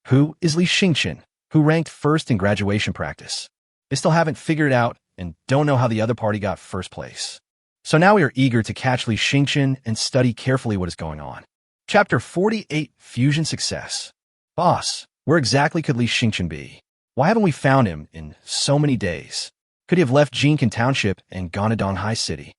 Who is Li Yueming, who ranked first in graduation practice? They still haven't figured it out and don't know how the other party got first place. So now we are eager to catch Li Yueming and study carefully what is going on. Chapter 48, Fusion Success. Boss, where exactly could Li Yueming be? Why haven't we found him in so many days? Could he have left Jincan Township and gone to Donghai City?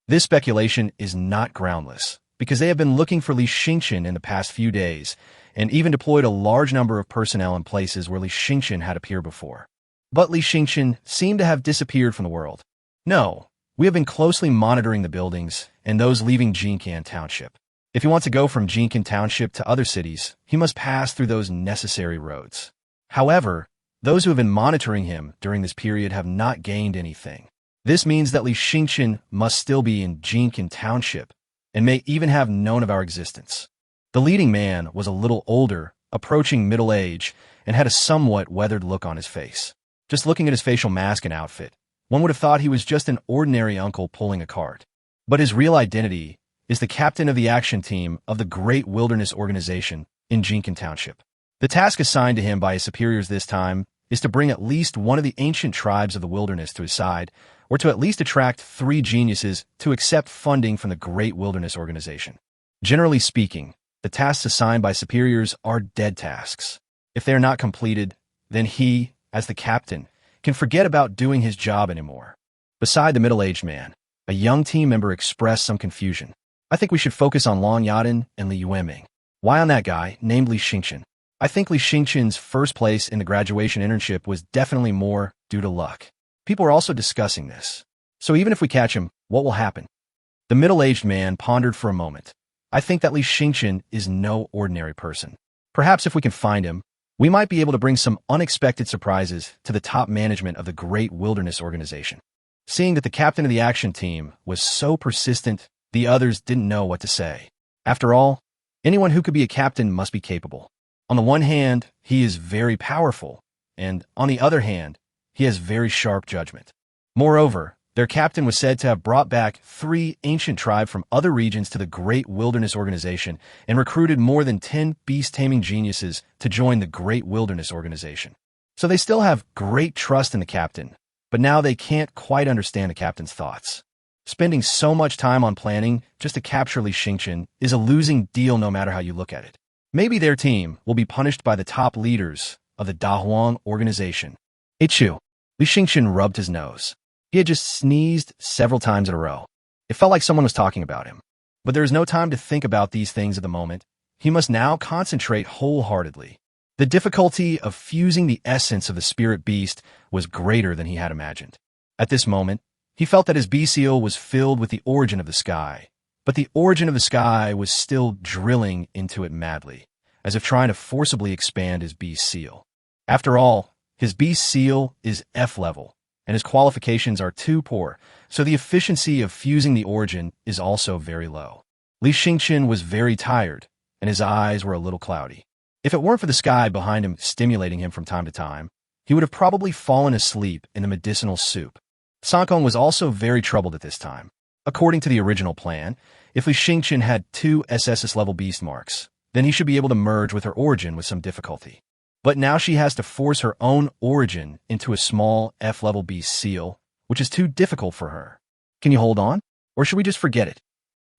This speculation is not groundless, because they have been looking for Li Yueming in the past few days, and even deployed a large number of personnel in places where Li Yueming had appeared before. But Li Yueming seemed to have disappeared from the world. No, we have been closely monitoring the buildings and those leaving Jincan Township. If he wants to go from Jincan Township to other cities, he must pass through those necessary roads. However, those who have been monitoring him during this period have not gained anything. This means that Li Yueming must still be in Jincan Township, and may even have known of our existence. The leading man was a little older, approaching middle age, and had a somewhat weathered look on his face. Just looking at his facial mask and outfit, one would have thought he was just an ordinary uncle pulling a cart. But his real identity is the captain of the action team of the Great Wilderness Organization in Jincan Township. The task assigned to him by his superiors this time is to bring at least one of the ancient tribes of the wilderness to his side, or to at least attract 3 geniuses to accept funding from the Great Wilderness Organization. Generally speaking, the tasks assigned by superiors are dead tasks. If they are not completed, then he, as the captain, can forget about doing his job anymore. Beside the middle-aged man, a young team member expressed some confusion. I think we should focus on Long Yaden and Li Yueming. Why on that guy, named Li Yueming? I think Li Yueming's first place in the graduation internship was definitely more due to luck. People are also discussing this. So even if we catch him, what will happen? The middle-aged man pondered for a moment. I think that Li Yueming is no ordinary person. Perhaps if we can find him, we might be able to bring some unexpected surprises to the top management of the Great Wilderness Organization. Seeing that the captain of the action team was so persistent, the others didn't know what to say. After all, anyone who could be a captain must be capable. On the one hand, he is very powerful, and on the other hand, he has very sharp judgment. Moreover, their captain was said to have brought back 3 ancient tribes from other regions to the Great Wilderness Organization and recruited more than 10 beast-taming geniuses to join the Great Wilderness Organization. So they still have great trust in the captain, but now they can't quite understand the captain's thoughts. Spending so much time on planning just to capture Li Yueming is a losing deal no matter how you look at it. Maybe their team will be punished by the top leaders of the Dahuang organization. Ichu. Li Yueming rubbed his nose. He had just sneezed several times in a row. It felt like someone was talking about him. But there is no time to think about these things at the moment. He must now concentrate wholeheartedly. The difficulty of fusing the essence of the spirit beast was greater than he had imagined. At this moment, he felt that his beast seal was filled with the origin of the sky, but the origin of the sky was still drilling into it madly, as if trying to forcibly expand his beast seal. After all, his beast seal is F level, and his qualifications are too poor, so the efficiency of fusing the origin is also very low. Li Yueming was very tired, and his eyes were a little cloudy. If it weren't for the sky behind him stimulating him from time to time, he would have probably fallen asleep in the medicinal soup. Sankong was also very troubled at this time. According to the original plan, if Li Yueming had 2 SSS-level beast marks, then he should be able to merge with her origin with some difficulty. But now she has to force her own origin into a small F-level beast seal, which is too difficult for her. Can you hold on? Or should we just forget it?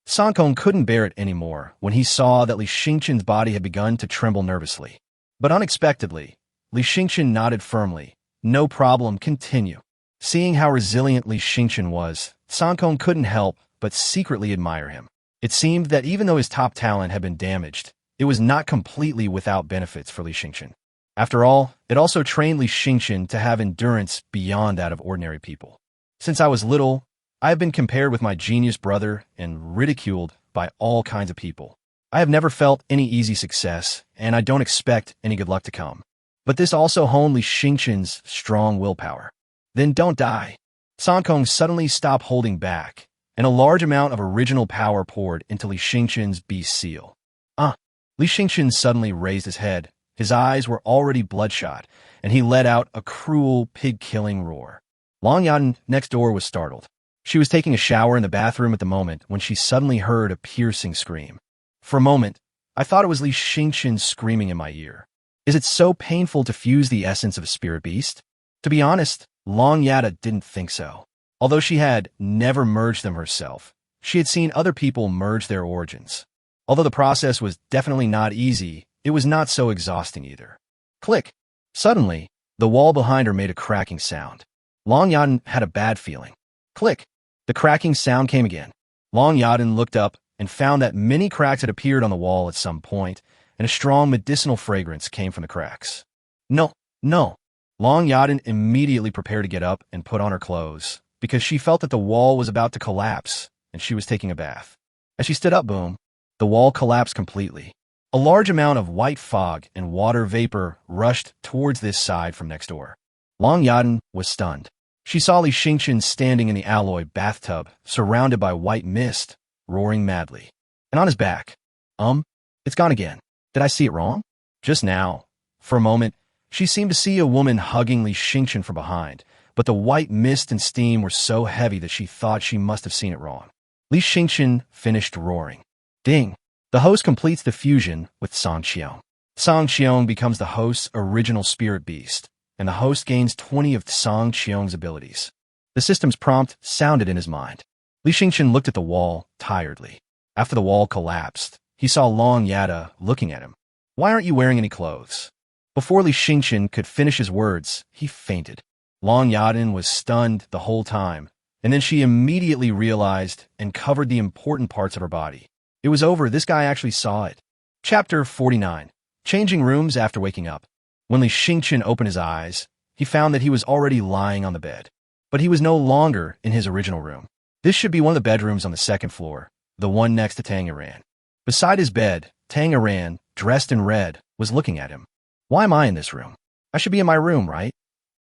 Sankong couldn't bear it anymore when he saw that Li Yueming's body had begun to tremble nervously. But unexpectedly, Li Yueming nodded firmly. No problem, continue. Seeing how resilient Li Yueming was, Sankong couldn't help but secretly admire him. It seemed that even though his top talent had been damaged, it was not completely without benefits for Li Yueming. After all, it also trained Li Yueming to have endurance beyond that of ordinary people. Since I was little, I have been compared with my genius brother and ridiculed by all kinds of people. I have never felt any easy success, and I don't expect any good luck to come. But this also honed Li Yueming's strong willpower. Then don't die. Sankong suddenly stopped holding back, and a large amount of original power poured into Li Yueming's beast seal. Li Yueming suddenly raised his head, His eyes were already bloodshot, and he let out a cruel, pig-killing roar. Long Yaden next door was startled. She was taking a shower in the bathroom at the moment when she suddenly heard a piercing scream. For a moment, I thought it was Li Xingqian screaming in my ear. Is it so painful to fuse the essence of a spirit beast? To be honest, Long Yada didn't think so. Although she had never merged them herself, she had seen other people merge their origins. Although the process was definitely not easy, it was not so exhausting either. Click! Suddenly, the wall behind her made a cracking sound. Long Yaden had a bad feeling. Click! The cracking sound came again. Long Yaden looked up and found that many cracks had appeared on the wall at some point, and a strong medicinal fragrance came from the cracks. No, no. Long Yaden immediately prepared to get up and put on her clothes, because she felt that the wall was about to collapse, and she was taking a bath. As she stood up, boom, the wall collapsed completely. A large amount of white fog and water vapor rushed towards this side from next door. Long Yaden was stunned. She saw Li Xingqian standing in the alloy bathtub, surrounded by white mist, roaring madly. And on his back, it's gone again. Did I see it wrong? Just now. For a moment, she seemed to see a woman hugging Li Xingqian from behind, but the white mist and steam were so heavy that she thought she must have seen it wrong. Li Xingqian finished roaring. Ding! The host completes the fusion with Song Qiong. Song Qiong becomes the host's original spirit beast, and the host gains 20 of Song Qiong's abilities. The system's prompt sounded in his mind. Li Xingqian looked at the wall tiredly. After the wall collapsed, he saw Long Yada looking at him. Why aren't you wearing any clothes? Before Li Xingqian could finish his words, he fainted. Long Yaden was stunned the whole time, and then she immediately realized and covered the important parts of her body. It was over. This guy actually saw it. Chapter 49. Changing rooms after waking up. When Li Xingqian opened his eyes, he found that he was already lying on the bed. But he was no longer in his original room. This should be one of the bedrooms on the second floor, the one next to Tamer. Beside his bed, Tamer, dressed in red, was looking at him. Why am I in this room? I should be in my room, right?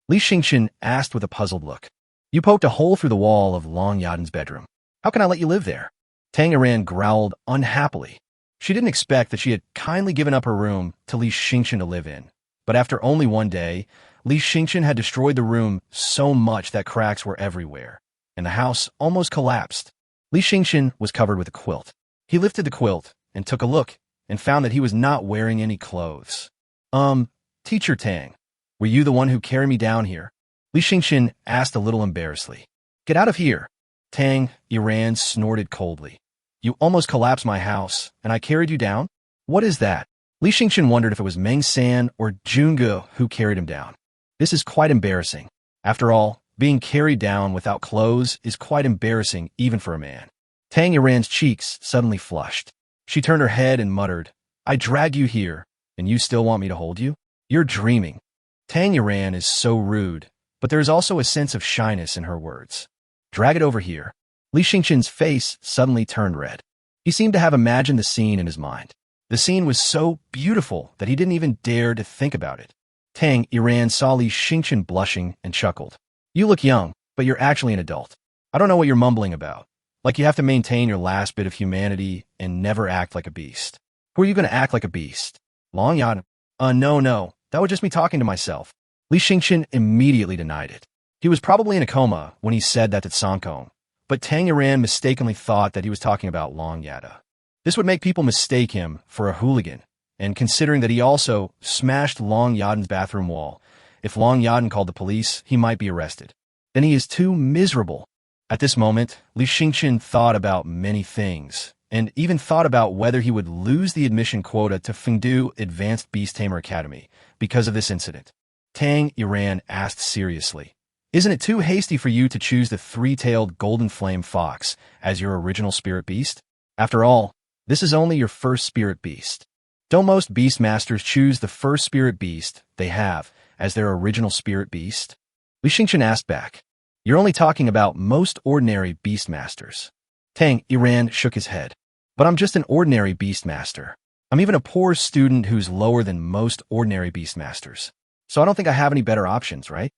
Li Xingqian asked with a puzzled look. You poked a hole through the wall of Long Yaden's bedroom. How can I let you live there? Tanger growled unhappily. She didn't expect that she had kindly given up her room to Li Xingqian to live in. But after only one day, Li Xingqian had destroyed the room so much that cracks were everywhere, and the house almost collapsed. Li Xingqian was covered with a quilt. He lifted the quilt and took a look and found that he was not wearing any clothes. Teacher Tang, were you the one who carried me down here? Li Xingqian asked a little embarrassedly. Get out of here. Tang Iran snorted coldly. You almost collapsed my house, and I carried you down? What is that? Li Xingqian wondered if it was Meng San or Junge who carried him down. This is quite embarrassing. After all, being carried down without clothes is quite embarrassing even for a man. Tang Iran's cheeks suddenly flushed. She turned her head and muttered, I dragged you here, and you still want me to hold you? You're dreaming. Tang Iran is so rude, but there is also a sense of shyness in her words. Drag it over here. Li Xingqian's face suddenly turned red. He seemed to have imagined the scene in his mind. The scene was so beautiful that he didn't even dare to think about it. Tang Iran saw Li Xingqian blushing and chuckled. You look young, but you're actually an adult. I don't know what you're mumbling about. Like you have to maintain your last bit of humanity and never act like a beast. Who are you going to act like a beast? Long Yaden. No. That was just me talking to myself. Li Xingqian immediately denied it. He was probably in a coma when he said that to Sangkong, but Tang Iran mistakenly thought that he was talking about Long Yada. This would make people mistake him for a hooligan, and considering that he also smashed Long Yaden's bathroom wall, if Long Yaden called the police, he might be arrested. Then he is too miserable. At this moment, Li Xingqian thought about many things, and even thought about whether he would lose the admission quota to Fengdu Advanced Beast Taming Academy because of this incident. Tang Iran asked seriously, Isn't it too hasty for you to choose the three-tailed golden flame fox as your original spirit beast? After all, this is only your first spirit beast. Don't most Beastmasters choose the first spirit beast they have as their original spirit beast? Li Xingqian asked back. You're only talking about most ordinary Beastmasters. Tang Iran shook his head. But I'm just an ordinary Beastmaster. I'm even a poor student who's lower than most ordinary Beastmasters. So I don't think I have any better options, right?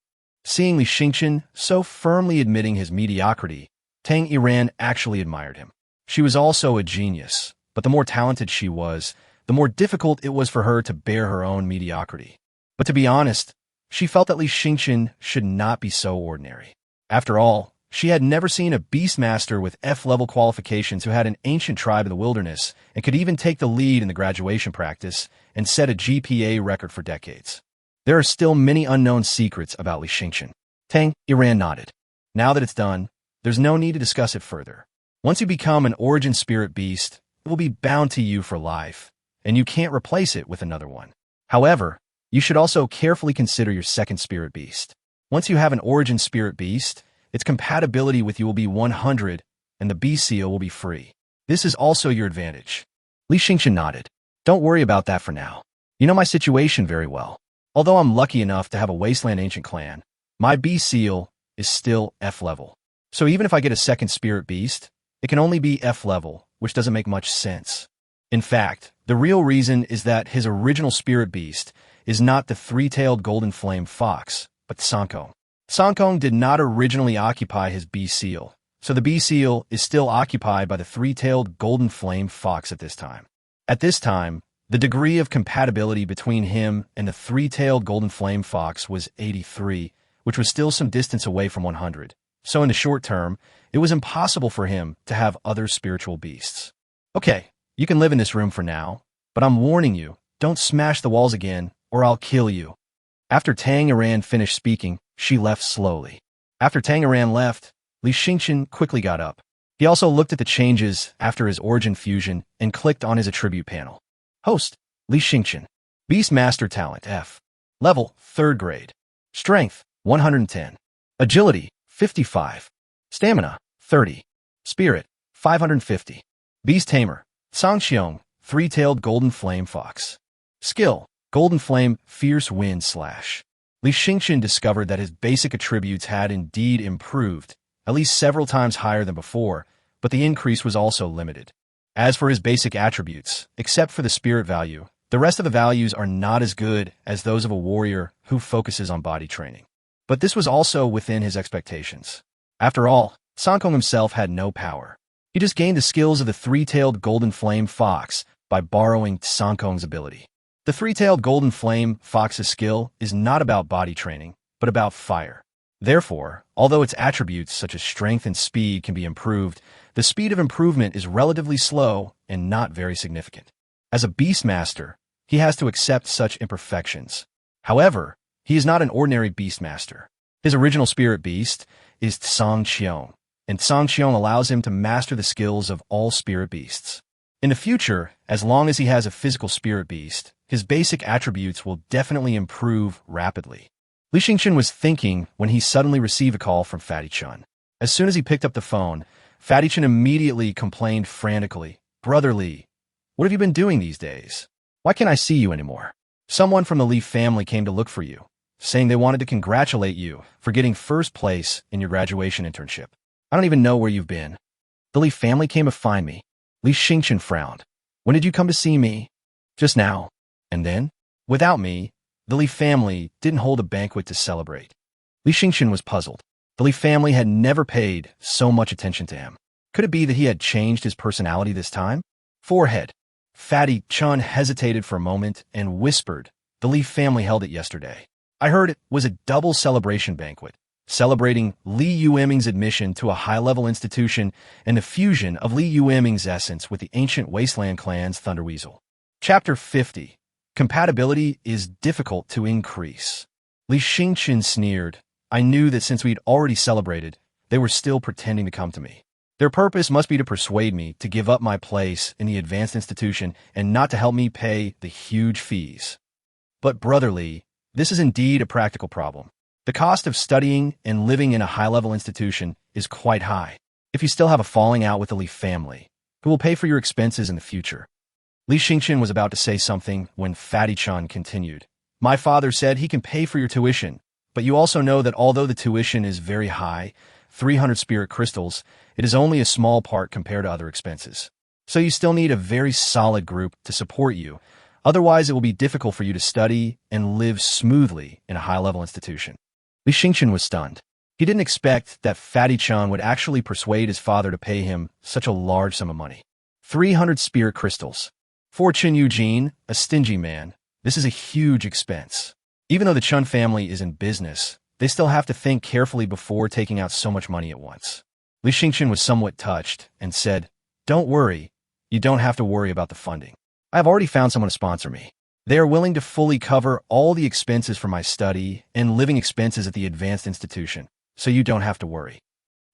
Seeing Li Xingqian so firmly admitting his mediocrity, Tang Iran actually admired him. She was also a genius, but the more talented she was, the more difficult it was for her to bear her own mediocrity. But to be honest, she felt that Li Yueming should not be so ordinary. After all, she had never seen a Beastmaster with F-level qualifications who had an ancient tribe in the wilderness and could even take the lead in the graduation practice and set a GPA record for decades. There are still many unknown secrets about Li Yueming. Tang Iran nodded. Now that it's done, there's no need to discuss it further. Once you become an origin spirit beast, it will be bound to you for life, and you can't replace it with another one. However, you should also carefully consider your second spirit beast. Once you have an origin spirit beast, its compatibility with you will be 100, and the beast seal will be free. This is also your advantage. Li Yueming nodded. Don't worry about that for now. You know my situation very well. Although I'm lucky enough to have a wasteland ancient clan, my beast seal is still F level. So even if I get a second spirit beast, it can only be F level, which doesn't make much sense. In fact, the real reason is that his original spirit beast is not the three-tailed golden flame fox, but Sankong. Sankong did not originally occupy his beast seal, so the beast seal is still occupied by the three-tailed golden flame fox at this time. At this time, the degree of compatibility between him and the three-tailed golden flame fox was 83, which was still some distance away from 100. So in the short term, it was impossible for him to have other spiritual beasts. Okay, you can live in this room for now, but I'm warning you, don't smash the walls again, or I'll kill you. After Tang Iran finished speaking, she left slowly. After Tang Iran left, Li Yueming quickly got up. He also looked at the changes after his origin fusion and clicked on his attribute panel. Host, Li Yueming. Beastmaster Talent F. Level, 3rd grade. Strength, 110. Agility, 55. Stamina, 30. Spirit, 550. Beast Tamer, Sangxiong, three-tailed golden flame fox. Skill, golden flame, fierce wind slash. Li Yueming discovered that his basic attributes had indeed improved, at least several times higher than before, but the increase was also limited. As for his basic attributes, except for the spirit value, the rest of the values are not as good as those of a warrior who focuses on body training. But this was also within his expectations. After all, Sankong himself had no power. He just gained the skills of the three-tailed golden flame fox by borrowing Sankong's ability. The three-tailed golden flame fox's skill is not about body training, but about fire. Therefore, although its attributes such as strength and speed can be improved, the speed of improvement is relatively slow and not very significant. As a Beastmaster, he has to accept such imperfections. However, he is not an ordinary Beastmaster. His original spirit beast is Sangxiong, and Sangxiong allows him to master the skills of all spirit beasts. In the future, as long as he has a physical spirit beast, his basic attributes will definitely improve rapidly. Li Yueming was thinking when he suddenly received a call from Fatty Chun. As soon as he picked up the phone, Fatty Chun immediately complained frantically, "Brother Li, what have you been doing these days? Why can't I see you anymore? Someone from the Li family came to look for you, saying they wanted to congratulate you for getting first place in your graduation internship. I don't even know where you've been." "The Li family came to find me." Li Yueming frowned. "When did you come to see me?" "Just now." "And then?" "Without me, the Li family didn't hold a banquet to celebrate." Li Yueming was puzzled. The Li family had never paid so much attention to him. Could it be that he had changed his personality this time? Forehead. Fatty Chun hesitated for a moment and whispered, "The Li family held it yesterday. I heard it was a double celebration banquet, celebrating Li Yueming's admission to a high-level institution and the fusion of Li Yueming's essence with the ancient wasteland clan's Thunderweasel." Chapter 50. Compatibility is difficult to increase. Li Yueming sneered. "I knew that since we'd already celebrated, they were still pretending to come to me. Their purpose must be to persuade me to give up my place in the advanced institution and not to help me pay the huge fees. But Brother Li, this is indeed a practical problem. The cost of studying and living in a high-level institution is quite high. If you still have a falling out with the Li family, who will pay for your expenses in the future?" Li Yueming was about to say something when Fatty Chun continued. "My father said he can pay for your tuition, but you also know that although the tuition is very high, 300 spirit crystals, it is only a small part compared to other expenses. So you still need a very solid group to support you. Otherwise, it will be difficult for you to study and live smoothly in a high-level institution." Li Yueming was stunned. He didn't expect that Fatty Chun would actually persuade his father to pay him such a large sum of money. 300 spirit crystals. For Chen Eugene, a stingy man, this is a huge expense. Even though the Chun family is in business, they still have to think carefully before taking out so much money at once. Li Xingchen was somewhat touched and said, "Don't worry, you don't have to worry about the funding. I have already found someone to sponsor me. They are willing to fully cover all the expenses for my study and living expenses at the advanced institution, so you don't have to worry."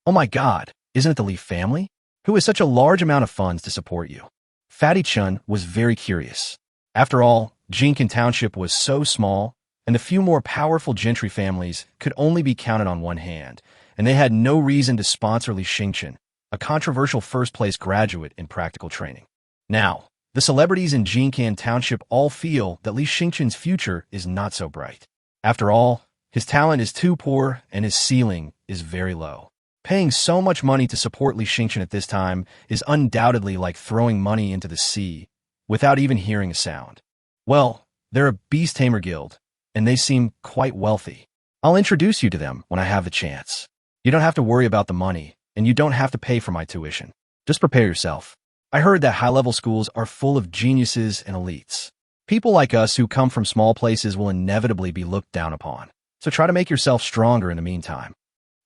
Oh my God, isn't it the Li family? Who has such a large amount of funds to support you? Fatty Chun was very curious. After all, Jincan Township was so small, and the few more powerful gentry families could only be counted on one hand, and they had no reason to sponsor Li Xingchen, a controversial first-place graduate in practical training. Now, the celebrities in Jincan Township all feel that Li Xingchen's future is not so bright. After all, his talent is too poor and his ceiling is very low. Paying so much money to support Li Xingchen at this time is undoubtedly like throwing money into the sea without even hearing a sound. Well, they're a Beast Tamer guild, and they seem quite wealthy. I'll introduce you to them when I have the chance. You don't have to worry about the money, and you don't have to pay for my tuition. Just prepare yourself. I heard that high-level schools are full of geniuses and elites. People like us who come from small places will inevitably be looked down upon, so try to make yourself stronger in the meantime.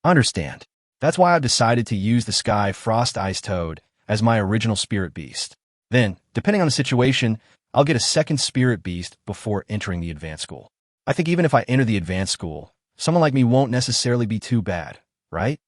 Understand. That's why I've decided to use the Sky Frost Ice Toad as my original spirit beast. Then, depending on the situation, I'll get a second spirit beast before entering the advanced school. I think even if I enter the advanced school, someone like me won't necessarily be too bad, right?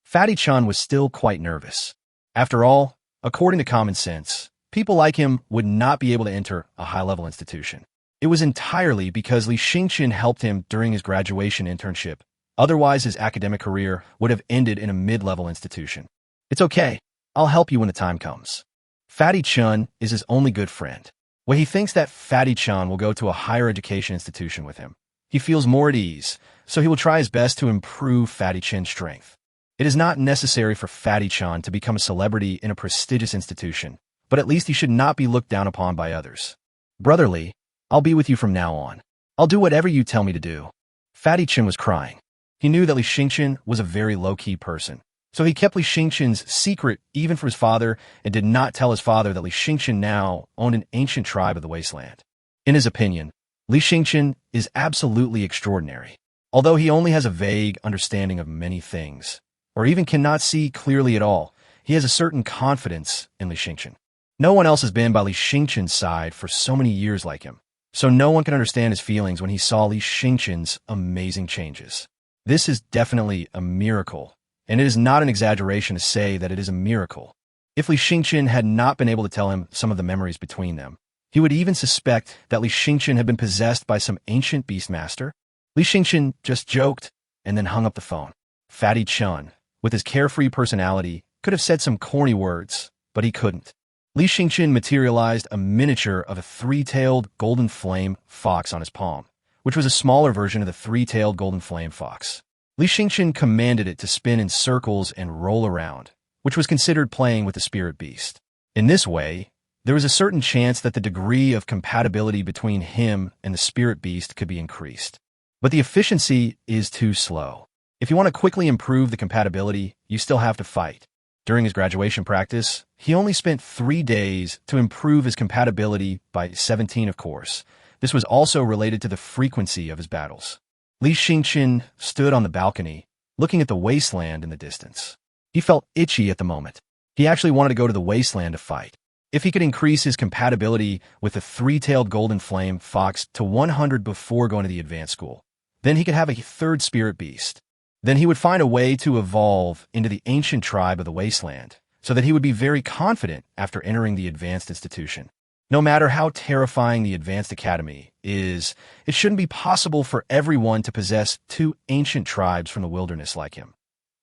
Fatty Chun was still quite nervous. After all, according to common sense, people like him would not be able to enter a high-level institution. It was entirely because Li Xingchen helped him during his graduation internship. Otherwise, his academic career would have ended in a mid-level institution. It's okay. I'll help you when the time comes. Fatty Chun is his only good friend. Well, he thinks that Fatty Chun will go to a higher education institution with him. He feels more at ease, so he will try his best to improve Fatty Chun's strength. It is not necessary for Fatty Chun to become a celebrity in a prestigious institution, but at least he should not be looked down upon by others. Brotherly, I'll be with you from now on. I'll do whatever you tell me to do. Fatty Chun was crying. He knew that Li Xingchen was a very low-key person, so he kept Li Xingchen's secret even from his father and did not tell his father that Li Xingchen now owned an ancient tribe of the wasteland. In his opinion, Li Xingchen is absolutely extraordinary. Although he only has a vague understanding of many things, or even cannot see clearly at all, he has a certain confidence in Li Xingchen. No one else has been by Li Xingchen's side for so many years like him, so no one can understand his feelings when he saw Li Xingchen's amazing changes. This is definitely a miracle, and it is not an exaggeration to say that it is a miracle. If Li Xingchen had not been able to tell him some of the memories between them, he would even suspect that Li Xingchen had been possessed by some ancient Beastmaster. Li Xingchen just joked and then hung up the phone. Fatty Chun, with his carefree personality, could have said some corny words, but he couldn't. Li Xingchen materialized a miniature of a three-tailed golden flame fox on his palm, which was a smaller version of the three-tailed golden flame fox. Li Xingchen commanded it to spin in circles and roll around, which was considered playing with the spirit beast. In this way, there was a certain chance that the degree of compatibility between him and the spirit beast could be increased. But the efficiency is too slow. If you want to quickly improve the compatibility, you still have to fight. During his graduation practice, he only spent 3 days to improve his compatibility by 17, of course. This was also related to the frequency of his battles. Li Xingchen stood on the balcony, looking at the wasteland in the distance. He felt itchy at the moment. He actually wanted to go to the wasteland to fight. If he could increase his compatibility with the three-tailed golden flame fox to 100 before going to the advanced school, then he could have a third spirit beast. Then he would find a way to evolve into the ancient tribe of the wasteland, so that he would be very confident after entering the advanced institution. No matter how terrifying the advanced academy is, it shouldn't be possible for everyone to possess 2 ancient tribes from the wilderness like him,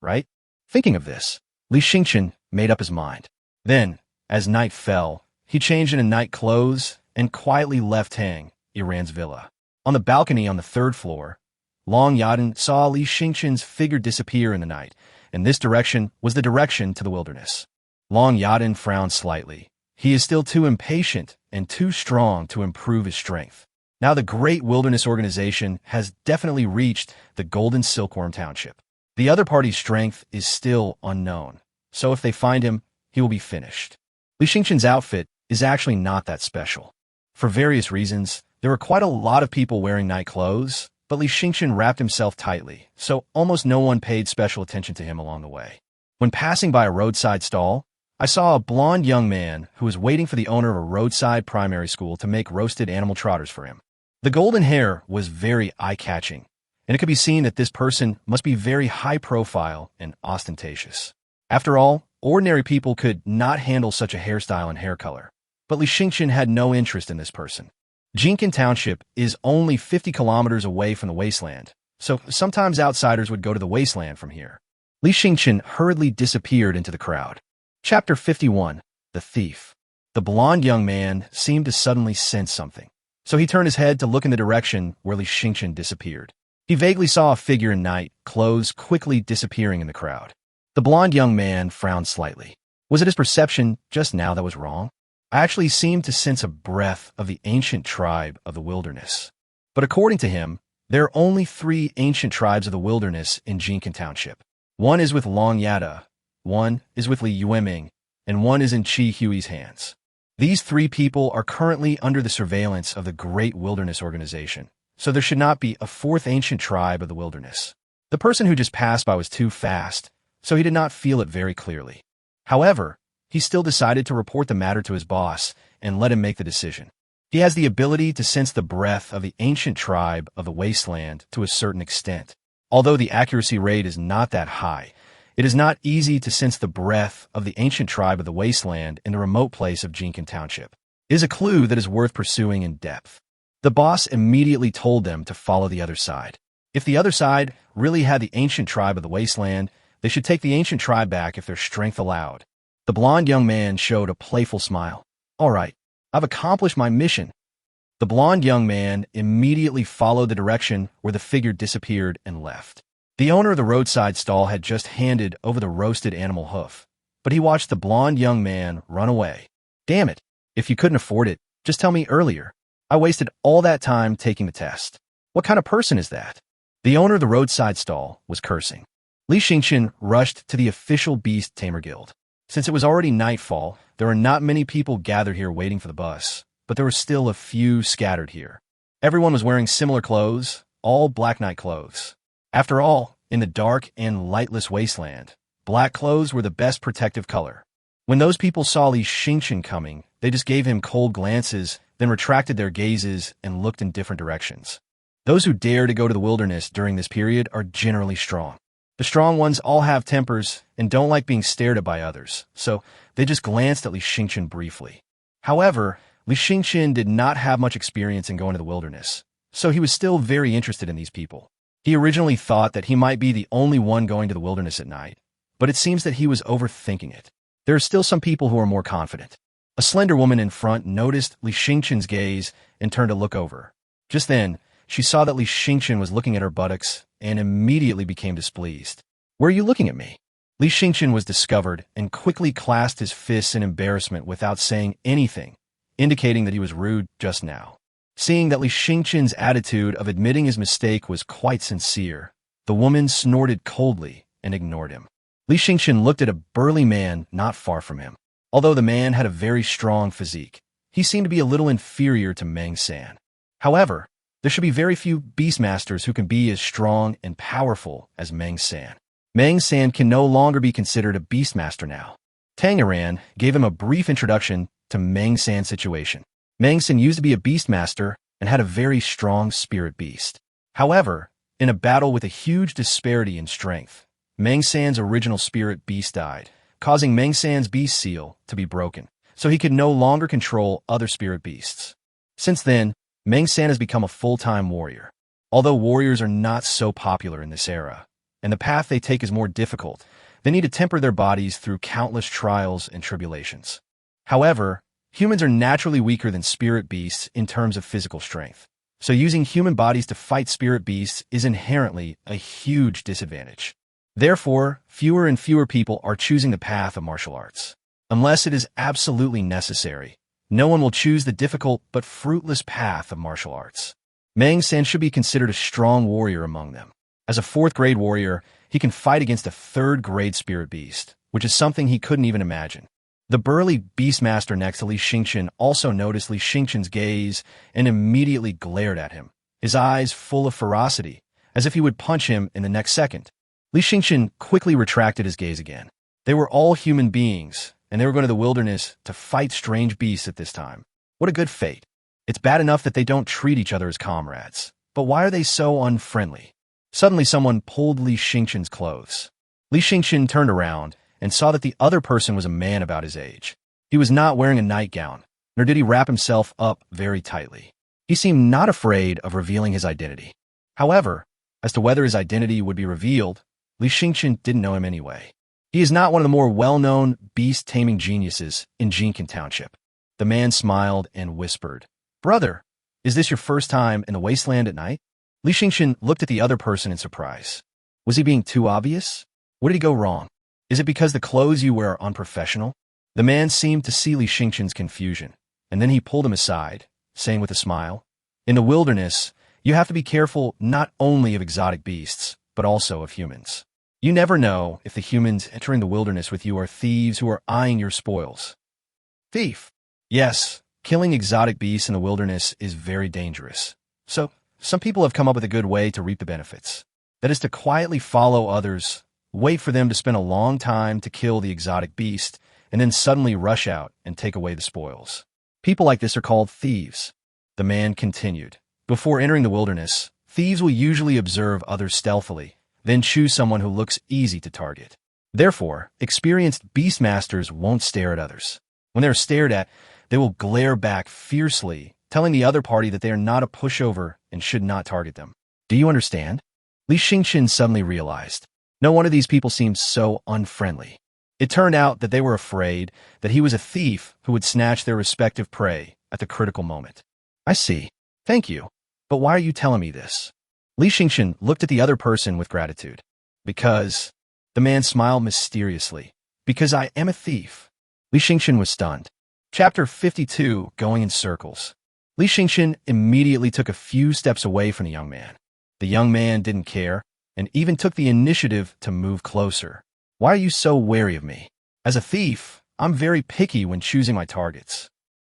right? Thinking of this, Li Xingchen made up his mind. Then, as night fell, he changed into night clothes and quietly left Tang Iran's villa. On the balcony on the 3rd floor, Long Yaden saw Li Xingchen's figure disappear in the night, and this direction was the direction to the wilderness. Long Yaden frowned slightly. He is still too impatient and too strong to improve his strength. Now the great wilderness organization has definitely reached the Golden Silkworm Township. The other party's strength is still unknown, so if they find him, he will be finished. Li Xingchen's outfit is actually not that special. For various reasons, there were quite a lot of people wearing night clothes, but Li Yueming wrapped himself tightly, so almost no one paid special attention to him along the way. When passing by a roadside stall, I saw a blond young man who was waiting for the owner of a roadside primary school to make roasted animal trotters for him. The golden hair was very eye-catching, and it could be seen that this person must be very high-profile and ostentatious. After all, ordinary people could not handle such a hairstyle and hair color, but Li Yueming had no interest in this person. Jincan Township is only 50 kilometers away from the wasteland, so sometimes outsiders would go to the wasteland from here. Li Yueming hurriedly disappeared into the crowd. Chapter 51. The Thief. The blond young man seemed to suddenly sense something, so he turned his head to look in the direction where Li Yueming disappeared. He vaguely saw a figure in night clothes quickly disappearing in the crowd. The blond young man frowned slightly. Was it his perception just now that was wrong? I actually seemed to sense a breath of the ancient tribe of the wilderness. But according to him, there are only 3 ancient tribes of the wilderness in Jincan Township. One is with Long Yada, one is with Li Yueming, and one is in Chi Hui's hands. These 3 people are currently under the surveillance of the Great Wilderness Organization, so there should not be a 4th ancient tribe of the wilderness. The person who just passed by was too fast, so he did not feel it very clearly. However, he still decided to report the matter to his boss and let him make the decision. He has the ability to sense the breath of the ancient tribe of the wasteland to a certain extent. Although the accuracy rate is not that high, it is not easy to sense the breath of the ancient tribe of the wasteland in the remote place of Jincan Township. It is a clue that is worth pursuing in depth. The boss immediately told them to follow the other side. If the other side really had the ancient tribe of the wasteland, they should take the ancient tribe back if their strength allowed. The blond young man showed a playful smile. All right, I've accomplished my mission. The blond young man immediately followed the direction where the figure disappeared and left. The owner of the roadside stall had just handed over the roasted animal hoof, but he watched the blond young man run away. Damn it, if you couldn't afford it, just tell me earlier. I wasted all that time taking the test. What kind of person is that? The owner of the roadside stall was cursing. Li Yueming rushed to the official Beast Tamer Guild. Since it was already nightfall, there were not many people gathered here waiting for the bus, but there were still a few scattered here. Everyone was wearing similar clothes, all black night clothes. After all, in the dark and lightless wasteland, black clothes were the best protective color. When those people saw Li Yueming coming, they just gave him cold glances, then retracted their gazes and looked in different directions. Those who dare to go to the wilderness during this period are generally strong. The strong ones all have tempers and don't like being stared at by others, so they just glanced at Li Yueming briefly. However, Li Yueming did not have much experience in going to the wilderness, so he was still very interested in these people. He originally thought that he might be the only one going to the wilderness at night, but it seems that he was overthinking it. There are still some people who are more confident. A slender woman in front noticed Li Yueming's gaze and turned to look over. Just then, she saw that Li Yueming was looking at her buttocks and immediately became displeased. Where are you looking at me? Li Yueming was discovered and quickly clasped his fists in embarrassment without saying anything, indicating that he was rude just now. Seeing that Li Yueming's attitude of admitting his mistake was quite sincere, the woman snorted coldly and ignored him. Li Yueming looked at a burly man not far from him. Although the man had a very strong physique, he seemed to be a little inferior to Meng San. However, there should be very few Beastmasters who can be as strong and powerful as Meng San. Meng San can no longer be considered a Beastmaster now. Tanger gave him a brief introduction to Meng San's situation. Meng San used to be a Beastmaster and had a very strong spirit beast. However, in a battle with a huge disparity in strength, Meng San's original spirit beast died, causing Meng San's beast seal to be broken, so he could no longer control other spirit beasts. Since then, Meng San has become a full-time warrior. Although warriors are not so popular in this era, and the path they take is more difficult, they need to temper their bodies through countless trials and tribulations. However, humans are naturally weaker than spirit beasts in terms of physical strength, so using human bodies to fight spirit beasts is inherently a huge disadvantage. Therefore, fewer and fewer people are choosing the path of martial arts. Unless it is absolutely necessary, no one will choose the difficult but fruitless path of martial arts. Meng San should be considered a strong warrior among them. As a 4th-grade warrior, he can fight against a 3rd-grade spirit beast, which is something he couldn't even imagine. The burly Beastmaster next to Li Xingqian also noticed Li Xingqian's gaze and immediately glared at him, his eyes full of ferocity, as if he would punch him in the next second. Li Xingqian quickly retracted his gaze again. They were all human beings, and they were going to the wilderness to fight strange beasts at this time. What a good fate. It's bad enough that they don't treat each other as comrades, but why are they so unfriendly? Suddenly someone pulled Li Xingqian's clothes. Li Xingqian turned around and saw that the other person was a man about his age. He was not wearing a nightgown, nor did he wrap himself up very tightly. He seemed not afraid of revealing his identity. However, as to whether his identity would be revealed, Li Xingqian didn't know him anyway. He is not one of the more well-known beast-taming geniuses in Jincan Township. The man smiled and whispered, "Brother, is this your first time in the wasteland at night?" Li Xingqian looked at the other person in surprise. Was he being too obvious? Where did he go wrong? Is it because the clothes you wear are unprofessional? The man seemed to see Li Xingqian's confusion, and then he pulled him aside, saying with a smile, "In the wilderness, you have to be careful not only of exotic beasts, but also of humans. You never know if the humans entering the wilderness with you are thieves who are eyeing your spoils." Thief. Yes, killing exotic beasts in the wilderness is very dangerous. So, some people have come up with a good way to reap the benefits. That is to quietly follow others, wait for them to spend a long time to kill the exotic beast, and then suddenly rush out and take away the spoils. People like this are called thieves. The man continued. Before entering the wilderness, thieves will usually observe others stealthily, then choose someone who looks easy to target. Therefore, experienced Beastmasters won't stare at others. When they are stared at, they will glare back fiercely, telling the other party that they are not a pushover and should not target them. Do you understand? Li Xingqian suddenly realized. No wonder these people seemed so unfriendly. It turned out that they were afraid that he was a thief who would snatch their respective prey at the critical moment. I see. Thank you. But why are you telling me this? Li Xingqian looked at the other person with gratitude. Because... The man smiled mysteriously. Because I am a thief. Li Xingqian was stunned. Chapter 52, Going in Circles. Li Xingqian immediately took a few steps away from the young man. The young man didn't care, and even took the initiative to move closer. Why are you so wary of me? As a thief, I'm very picky when choosing my targets.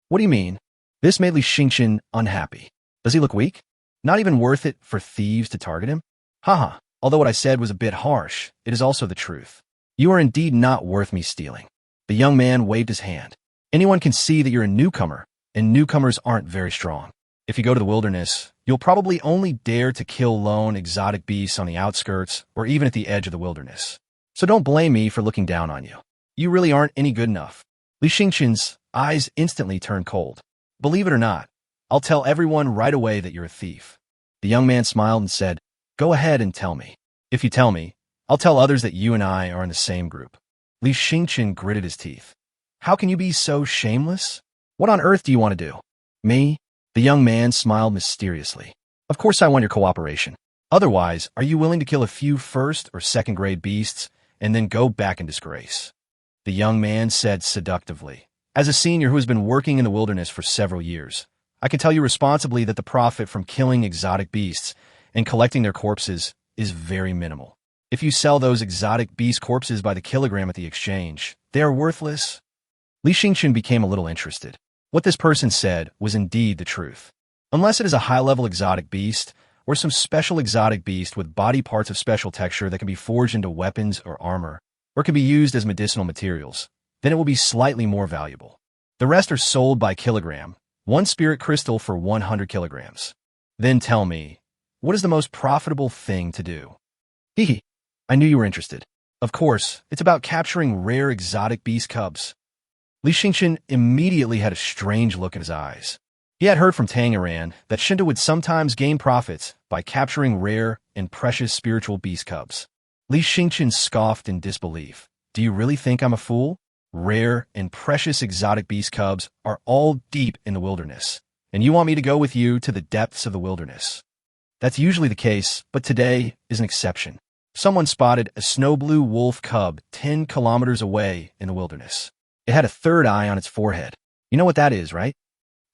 What do you mean? This made Li Xingqian unhappy. Does he look weak? Not even worth it for thieves to target him? Haha, although what I said was a bit harsh, it is also the truth. You are indeed not worth me stealing. The young man waved his hand. Anyone can see that you're a newcomer, and newcomers aren't very strong. If you go to the wilderness, you'll probably only dare to kill lone exotic beasts on the outskirts or even at the edge of the wilderness. So don't blame me for looking down on you. You really aren't any good enough. Li Xingqian's eyes instantly turned cold. Believe it or not, I'll tell everyone right away that you're a thief. The young man smiled and said, "Go ahead and tell me. If you tell me, I'll tell others that you and I are in the same group." Li Xingqian gritted his teeth. How can you be so shameless? What on earth do you want to do? Me? The young man smiled mysteriously. Of course I want your cooperation. Otherwise, are you willing to kill a few first or second-grade beasts and then go back in disgrace? The young man said seductively. As a senior who has been working in the wilderness for several years, I can tell you responsibly that the profit from killing exotic beasts and collecting their corpses is very minimal. If you sell those exotic beast corpses by the kilogram at the exchange, they are worthless. Li Xingqian became a little interested. What this person said was indeed the truth. Unless it is a high-level exotic beast, or some special exotic beast with body parts of special texture that can be forged into weapons or armor, or can be used as medicinal materials, then it will be slightly more valuable. The rest are sold by kilogram, one spirit crystal for 100 kilograms. Then tell me, what is the most profitable thing to do? Hee, I knew you were interested. Of course, it's about capturing rare exotic beast cubs. Li Xingqian immediately had a strange look in his eyes. He had heard from Tanger that Shinto would sometimes gain profits by capturing rare and precious spiritual beast cubs. Li Xingqian scoffed in disbelief. Do you really think I'm a fool? Rare and precious exotic beast cubs are all deep in the wilderness, and you want me to go with you to the depths of the wilderness. That's usually the case, but today is an exception. Someone spotted a snow blue wolf cub 10 kilometers away in the wilderness. It had a third eye on its forehead. You know what that is, right?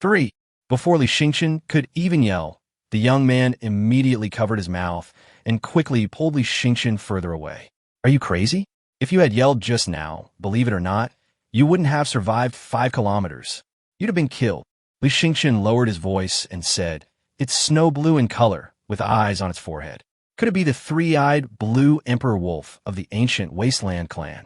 3. Before Li Xingqian could even yell, the young man immediately covered his mouth and quickly pulled Li Xingqian further away. Are you crazy? If you had yelled just now, believe it or not, you wouldn't have survived 5 kilometers. You'd have been killed. Li Xingqian lowered his voice and said, "It's snow blue in color, with eyes on its forehead. Could it be the three-eyed blue emperor wolf of the ancient Wasteland clan?"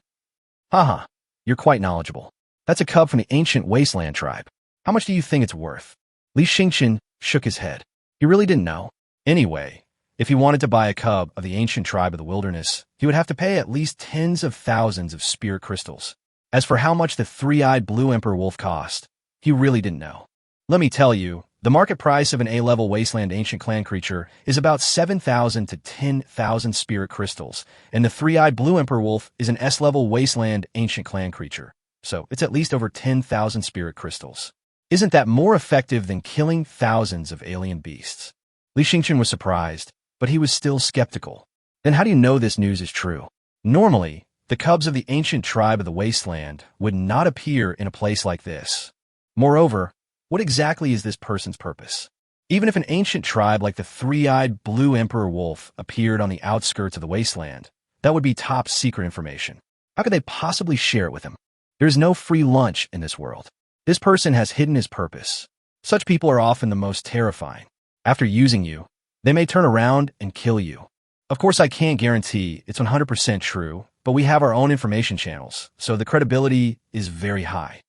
Haha, you're quite knowledgeable. That's a cub from the ancient Wasteland tribe. How much do you think it's worth? Li Xingqian shook his head. He really didn't know. Anyway, if he wanted to buy a cub of the ancient tribe of the wilderness, he would have to pay at least tens of thousands of spirit crystals. As for how much the three-eyed blue emperor wolf cost, he really didn't know. Let me tell you, the market price of an A-level Wasteland ancient clan creature is about 7,000 to 10,000 spirit crystals, and the three-eyed blue emperor wolf is an S-level Wasteland ancient clan creature, so it's at least over 10,000 spirit crystals. Isn't that more effective than killing thousands of alien beasts? Li Xingqian was surprised, but he was still skeptical. Then how do you know this news is true? Normally, the cubs of the ancient tribe of the Wasteland would not appear in a place like this. Moreover, what exactly is this person's purpose? Even if an ancient tribe like the three-eyed blue emperor wolf appeared on the outskirts of the Wasteland, that would be top secret information. How could they possibly share it with him? There is no free lunch in this world. This person has hidden his purpose. Such people are often the most terrifying. After using you, they may turn around and kill you. Of course, I can't guarantee it's 100% true, but we have our own information channels, so the credibility is very high.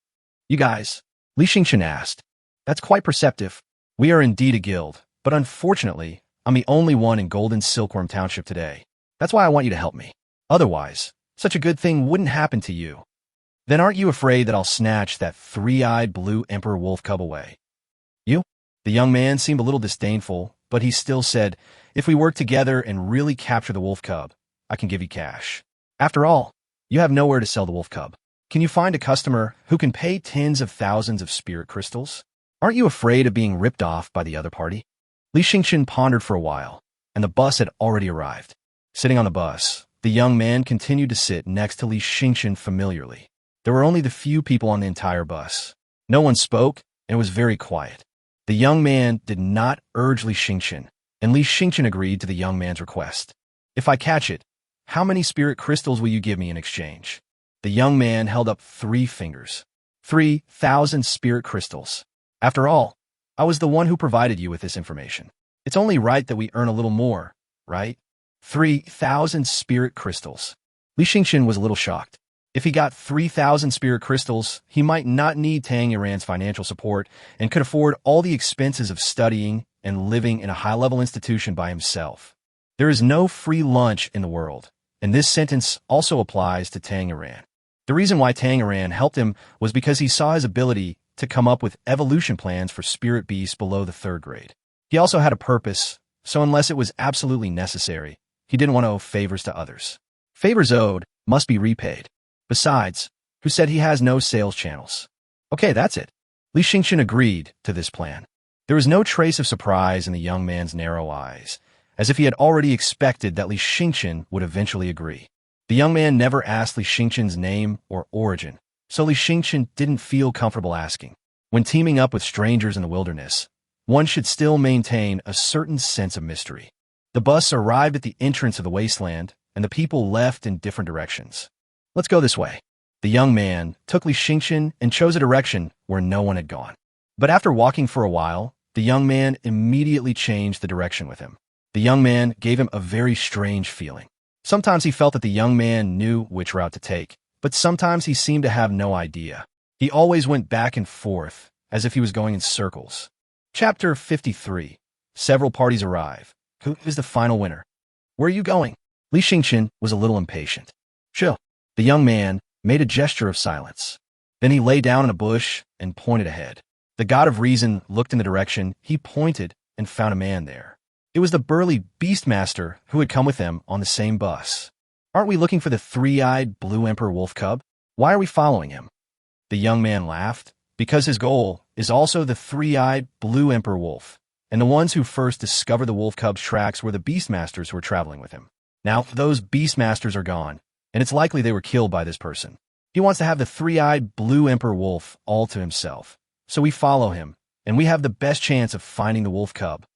You guys, Li Xingqian asked, "That's quite perceptive. We are indeed a guild, but unfortunately, I'm the only one in Golden Silkworm Township today. That's why I want you to help me. Otherwise, such a good thing wouldn't happen to you. Then aren't you afraid that I'll snatch that three-eyed blue emperor wolf cub away?" "You?" The young man seemed a little disdainful, but he still said, "If we work together and really capture the wolf cub, I can give you cash. After all, you have nowhere to sell the wolf cub. Can you find a customer who can pay tens of thousands of spirit crystals? Aren't you afraid of being ripped off by the other party?" Li Xingqian pondered for a while, and the bus had already arrived. Sitting on the bus, the young man continued to sit next to Li Xingqian familiarly. There were only the few people on the entire bus. No one spoke, and it was very quiet. The young man did not urge Li Xingqian, and Li Xingqian agreed to the young man's request. "If I catch it, how many spirit crystals will you give me in exchange?" The young man held up 3 fingers. 3,000 spirit crystals. After all, I was the one who provided you with this information. It's only right that we earn a little more, right? 3,000 spirit crystals. Li Xingqian was a little shocked. If he got 3,000 spirit crystals, he might not need Tanger financial support and could afford all the expenses of studying and living in a high-level institution by himself. There is no free lunch in the world, and this sentence also applies to Tanger. The reason why Tanger helped him was because he saw his ability to come up with evolution plans for spirit beasts below the 3rd grade. He also had a purpose, so unless it was absolutely necessary, he didn't want to owe favors to others. Favors owed must be repaid. Besides, who said he has no sales channels? Okay, that's it. Li Xingqian agreed to this plan. There was no trace of surprise in the young man's narrow eyes, as if he had already expected that Li Xingqian would eventually agree. The young man never asked Li Xingqian's name or origin, so Li Xingqian didn't feel comfortable asking. When teaming up with strangers in the wilderness, one should still maintain a certain sense of mystery. The bus arrived at the entrance of the wasteland, and the people left in different directions. "Let's go this way." The young man took Li Xingqian and chose a direction where no one had gone. But after walking for a while, the young man immediately changed the direction with him. The young man gave him a very strange feeling. Sometimes he felt that the young man knew which route to take, but sometimes he seemed to have no idea. He always went back and forth, as if he was going in circles. Chapter 53. Several parties arrive. Who is the final winner? "Where are you going?" Li Xingqian was a little impatient. "Chill." The young man made a gesture of silence. Then he lay down in a bush and pointed ahead. The god of reason looked in the direction he pointed and found a man there. It was the burly Beastmaster who had come with them on the same bus. "Aren't we looking for the three-eyed blue emperor wolf cub? Why are we following him?" The young man laughed, because his goal is also the three-eyed blue emperor wolf, and the ones who first discovered the wolf cub's tracks were the Beastmasters who were traveling with him. Now, those Beastmasters are gone, and it's likely they were killed by this person. He wants to have the three-eyed blue emperor wolf all to himself. So we follow him, and we have the best chance of finding the wolf cub.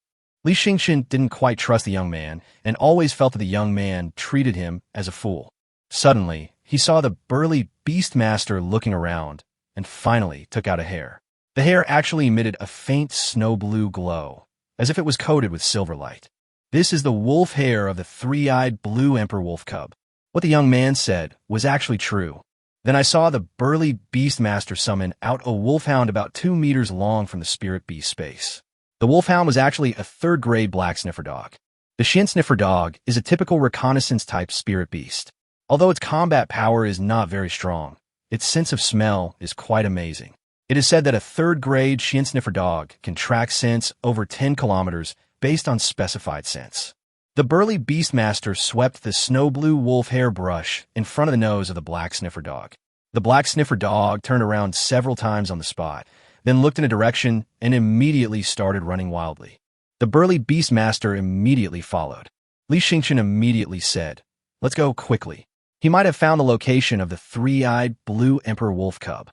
Li Xingqian didn't quite trust the young man, and always felt that the young man treated him as a fool. Suddenly, he saw the burly Beastmaster looking around and finally took out a hair. The hair actually emitted a faint snow-blue glow, as if it was coated with silver light. This is the wolf hair of the three-eyed blue emperor wolf cub. What the young man said was actually true. Then I saw the burly Beastmaster summon out a wolfhound about 2 meters long from the spirit beast space. The wolfhound was actually a third-grade black sniffer dog. The Shin sniffer dog is a typical reconnaissance-type spirit beast. Although its combat power is not very strong, its sense of smell is quite amazing. It is said that a third-grade Shin sniffer dog can track scents over 10 kilometers based on specified scents. The burly Beastmaster swept the snow-blue wolf hair brush in front of the nose of the black sniffer dog. The black sniffer dog turned around several times on the spot, then looked in a direction and immediately started running wildly. The burly Beastmaster immediately followed. Li Yueming immediately said, "Let's go quickly." He might have found the location of the three-eyed blue emperor wolf cub.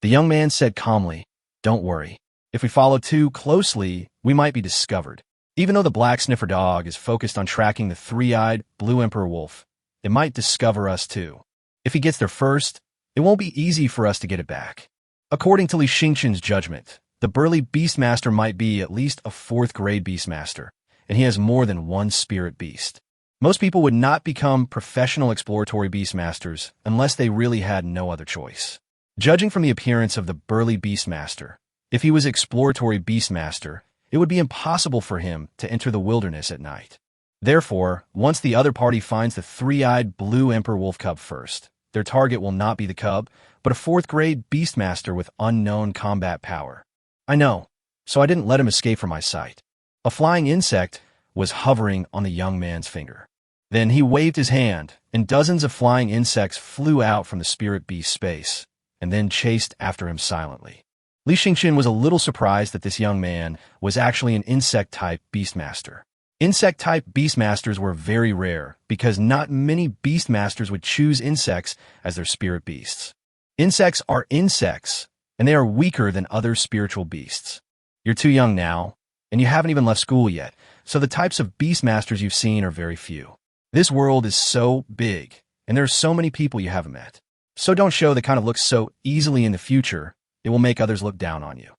The young man said calmly, "Don't worry. If we follow too closely, we might be discovered." Even though the black sniffer dog is focused on tracking the three-eyed blue emperor wolf, it might discover us too. If he gets there first, it won't be easy for us to get it back. According to Li Yueming's judgment, the burly Beastmaster might be at least a 4th-grade Beastmaster, and he has more than one spirit beast. Most people would not become professional exploratory Beastmasters unless they really had no other choice. Judging from the appearance of the burly Beastmaster, if he was exploratory Beastmaster, it would be impossible for him to enter the wilderness at night. Therefore, once the other party finds the three-eyed blue emperor wolf cub first, their target will not be the cub, but a 4th-grade Beastmaster with unknown combat power. I know, so I didn't let him escape from my sight. A flying insect was hovering on the young man's finger. Then he waved his hand, and dozens of flying insects flew out from the spirit beast space, and then chased after him silently. Li Yueming was a little surprised that this young man was actually an insect-type Beastmaster. Insect-type Beastmasters were very rare because not many Beastmasters would choose insects as their spirit beasts. Insects are insects, and they are weaker than other spiritual beasts. You're too young now, and you haven't even left school yet, so the types of Beastmasters you've seen are very few. This world is so big, and there are so many people you haven't met. So don't show the kind of looks so easily in the future. It will make others look down on you.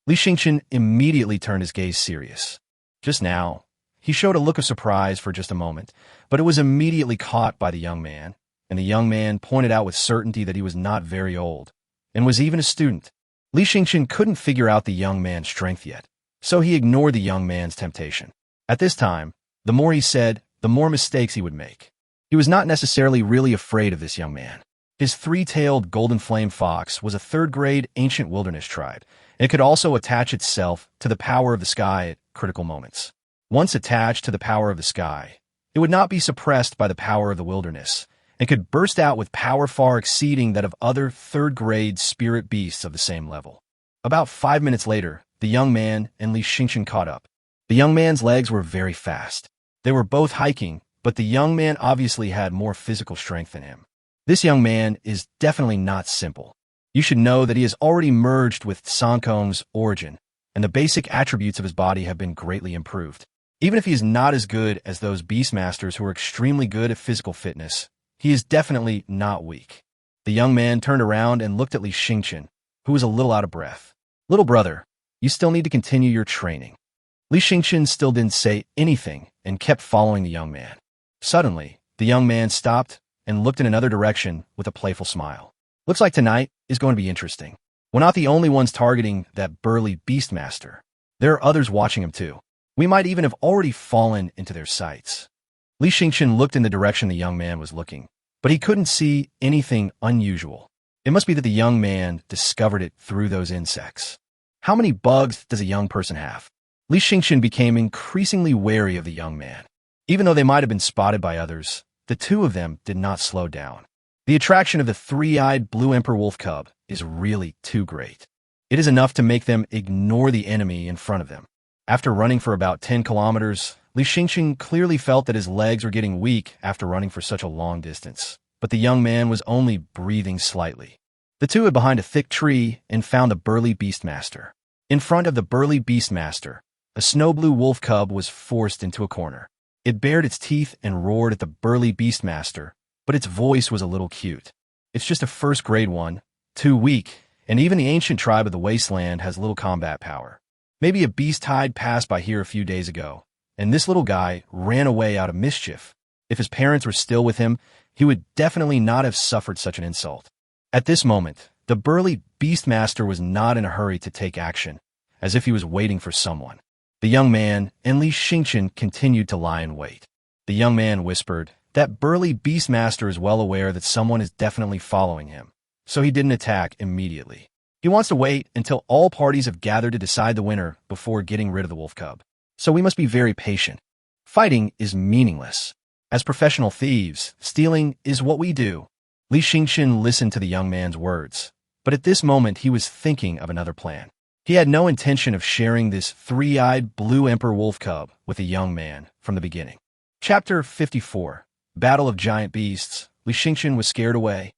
Li Yueming immediately turned his gaze serious. Just now, he showed a look of surprise for just a moment, but it was immediately caught by the young man, and the young man pointed out with certainty that he was not very old, and was even a student. Li Yueming couldn't figure out the young man's strength yet, so he ignored the young man's temptation. At this time, the more he said, the more mistakes he would make. He was not necessarily really afraid of this young man. His 3-tailed golden flame fox was a 3rd-grade ancient wilderness tribe, and it could also attach itself to the power of the sky at critical moments. Once attached to the power of the sky, it would not be suppressed by the power of the wilderness, and could burst out with power far exceeding that of other 3rd-grade spirit beasts of the same level. About 5 minutes later, the young man and Li Yueming caught up. The young man's legs were very fast. They were both hiking, but the young man obviously had more physical strength than him. This young man is definitely not simple. You should know that he has already merged with Sankong's origin, and the basic attributes of his body have been greatly improved. Even if he is not as good as those Beastmasters who are extremely good at physical fitness, he is definitely not weak. The young man turned around and looked at Li Yueming, who was a little out of breath. "Little brother, you still need to continue your training." Li Yueming still didn't say anything and kept following the young man. Suddenly, the young man stopped and looked in another direction with a playful smile. "Looks like tonight is going to be interesting. We're not the only ones targeting that burly Beastmaster. There are others watching him too. We might even have already fallen into their sights." Li Yueming looked in the direction the young man was looking, but he couldn't see anything unusual. It must be that the young man discovered it through those insects. How many bugs does a young person have? Li Yueming became increasingly wary of the young man. Even though they might have been spotted by others, the two of them did not slow down. The attraction of the 3-eyed blue emperor wolf cub is really too great. It is enough to make them ignore the enemy in front of them. After running for about 10 kilometers, Li Yueming clearly felt that his legs were getting weak after running for such a long distance, but the young man was only breathing slightly. The two hid behind a thick tree and found the burly Beastmaster. In front of the burly Beastmaster, a snow-blue wolf cub was forced into a corner. It bared its teeth and roared at the burly Beastmaster, but its voice was a little cute. It's just a first-grade one, too weak, and even the ancient tribe of the wasteland has little combat power. Maybe a beast tide passed by here a few days ago, and this little guy ran away out of mischief. If his parents were still with him, he would definitely not have suffered such an insult. At this moment, the burly Beastmaster was not in a hurry to take action, as if he was waiting for someone. The young man and Li Yueming continued to lie in wait. The young man whispered, "That burly Beastmaster is well aware that someone is definitely following him, so he didn't attack immediately. He wants to wait until all parties have gathered to decide the winner before getting rid of the wolf cub. So we must be very patient. Fighting is meaningless. As professional thieves, stealing is what we do." Li Yueming listened to the young man's words, but at this moment he was thinking of another plan. He had no intention of sharing this three-eyed blue emperor wolf cub with a young man from the beginning. Chapter 54. Battle of Giant Beasts. Li Yueming was scared away.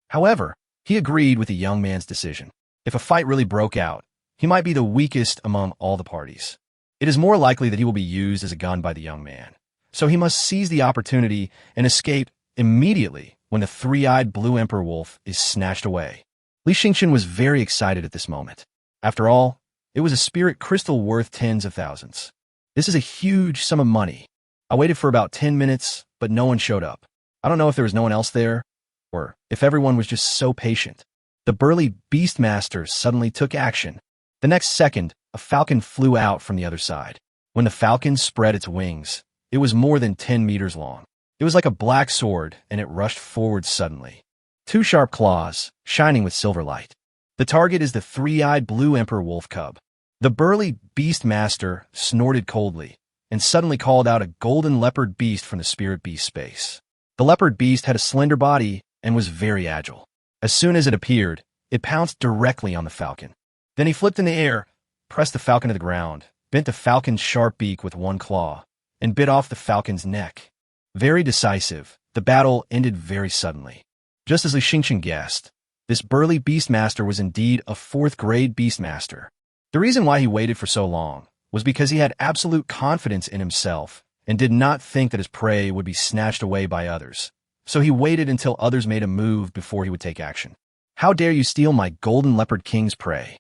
However, he agreed with the young man's decision. If a fight really broke out, he might be the weakest among all the parties. It is more likely that he will be used as a gun by the young man, so he must seize the opportunity and escape immediately when the three-eyed blue emperor wolf is snatched away. Li Yueming was very excited at this moment. After all, it was a spirit crystal worth tens of thousands. This is a huge sum of money. I waited for about 10 minutes, but no one showed up. I don't know if there was no one else there, or if everyone was just so patient. The burly Beastmaster suddenly took action. The next second, a falcon flew out from the other side. When the falcon spread its wings, it was more than 10 meters long. It was like a black sword, and it rushed forward suddenly. Two sharp claws, shining with silver light. The target is the three-eyed blue emperor wolf cub. The burly Beastmaster snorted coldly, and suddenly called out a golden leopard beast from the spirit beast space. The leopard beast had a slender body and was very agile. As soon as it appeared, it pounced directly on the falcon. Then he flipped in the air, pressed the falcon to the ground, bent the falcon's sharp beak with one claw, and bit off the falcon's neck. Very decisive, the battle ended very suddenly. Just as Li Yueming guessed, this burly Beastmaster was indeed a fourth-grade Beastmaster. The reason why he waited for so long was because he had absolute confidence in himself and did not think that his prey would be snatched away by others. So he waited until others made a move before he would take action. "How dare you steal my golden leopard king's prey?"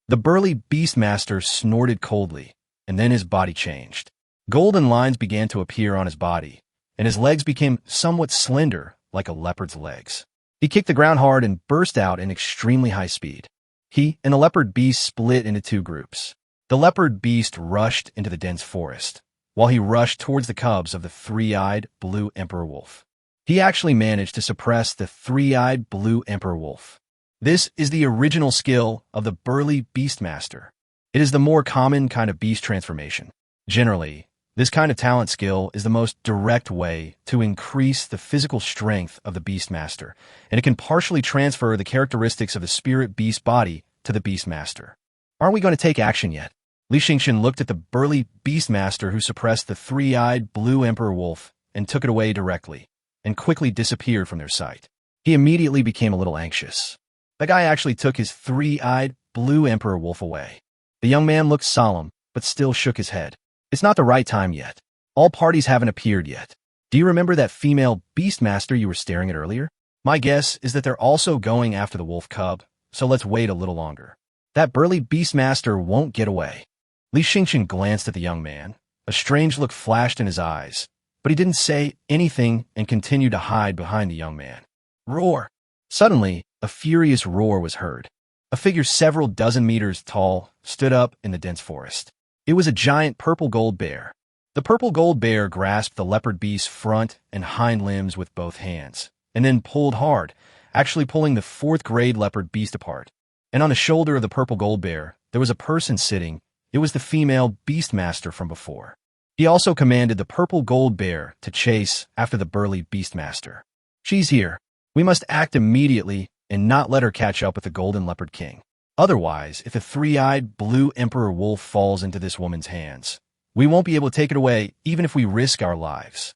The burly Beastmaster snorted coldly, and then his body changed. Golden lines began to appear on his body, and his legs became somewhat slender, like a leopard's legs. He kicked the ground hard and burst out in extremely high speed. He and the leopard beast split into two groups. The leopard beast rushed into the dense forest, while he rushed towards the cubs of the three-eyed blue emperor wolf. He actually managed to suppress the three-eyed blue emperor wolf. This is the original skill of the burly Beastmaster. It is the more common kind of beast transformation. Generally, this kind of talent skill is the most direct way to increase the physical strength of the Beastmaster, and it can partially transfer the characteristics of the spirit beast body to the Beastmaster. Aren't we going to take action yet? Li Yueming looked at the burly Beastmaster who suppressed the three-eyed blue emperor wolf and took it away directly, and quickly disappeared from their sight. He immediately became a little anxious. The guy actually took his three-eyed blue emperor wolf away. The young man looked solemn, but still shook his head. It's not the right time yet. All parties haven't appeared yet. Do you remember that female Beastmaster you were staring at earlier? My guess is that they're also going after the wolf cub, so let's wait a little longer. That burly Beastmaster won't get away. Li Yueming glanced at the young man. A strange look flashed in his eyes, but he didn't say anything and continued to hide behind the young man. Roar! Suddenly, a furious roar was heard. A figure several dozen meters tall stood up in the dense forest. It was a giant purple gold bear. The purple gold bear grasped the leopard beast's front and hind limbs with both hands, and then pulled hard, actually pulling the fourth-grade leopard beast apart. And on the shoulder of the purple gold bear, there was a person sitting. It was the female Beastmaster from before. He also commanded the purple gold bear to chase after the burly Beastmaster. She's here. We must act immediately and not let her catch up with the golden leopard king. Otherwise, if the three-eyed blue emperor wolf falls into this woman's hands, we won't be able to take it away even if we risk our lives.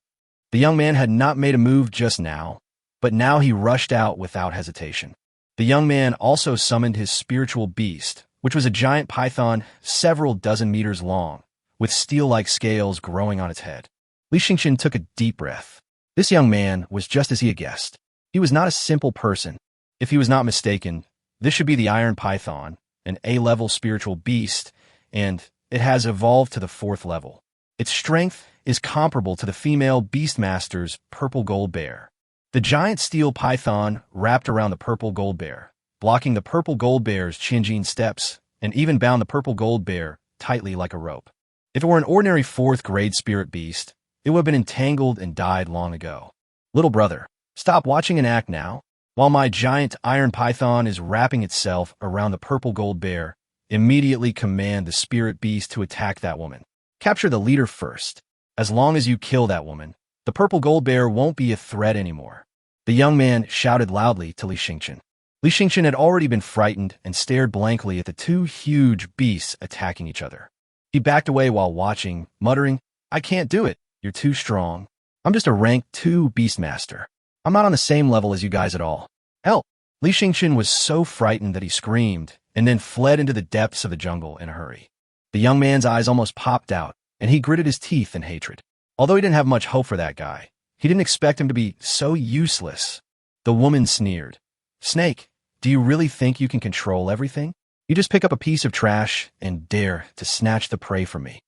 The young man had not made a move just now, but now he rushed out without hesitation. The young man also summoned his spiritual beast, which was a giant python several dozen meters long, with steel-like scales growing on its head. Li Yueming took a deep breath. This young man was just as he had guessed. He was not a simple person. If he was not mistaken, this should be the Iron Python, an A-level spiritual beast, and it has evolved to the 4th level. Its strength is comparable to the female Beastmasters' purple gold bear. The giant steel python wrapped around the purple gold bear, blocking the purple gold bear's Jincan steps, and even bound the purple gold bear tightly like a rope. If it were an ordinary 4th grade spirit beast, it would have been entangled and died long ago. Little brother, stop watching and act now. While my giant iron python is wrapping itself around the purple gold bear, immediately command the spirit beast to attack that woman. Capture the leader first. As long as you kill that woman, the purple gold bear won't be a threat anymore. The young man shouted loudly to Li Yueming. Li Yueming had already been frightened and stared blankly at the 2 huge beasts attacking each other. He backed away while watching, muttering, "I can't do it. You're too strong. I'm just a rank 2 Beastmaster. I'm not on the same level as you guys at all. Help!" Li Yueming was so frightened that he screamed and then fled into the depths of the jungle in a hurry. The young man's eyes almost popped out, and he gritted his teeth in hatred. Although he didn't have much hope for that guy, he didn't expect him to be so useless. The woman sneered. "Snake, do you really think you can control everything? You just pick up a piece of trash and dare to snatch the prey from me."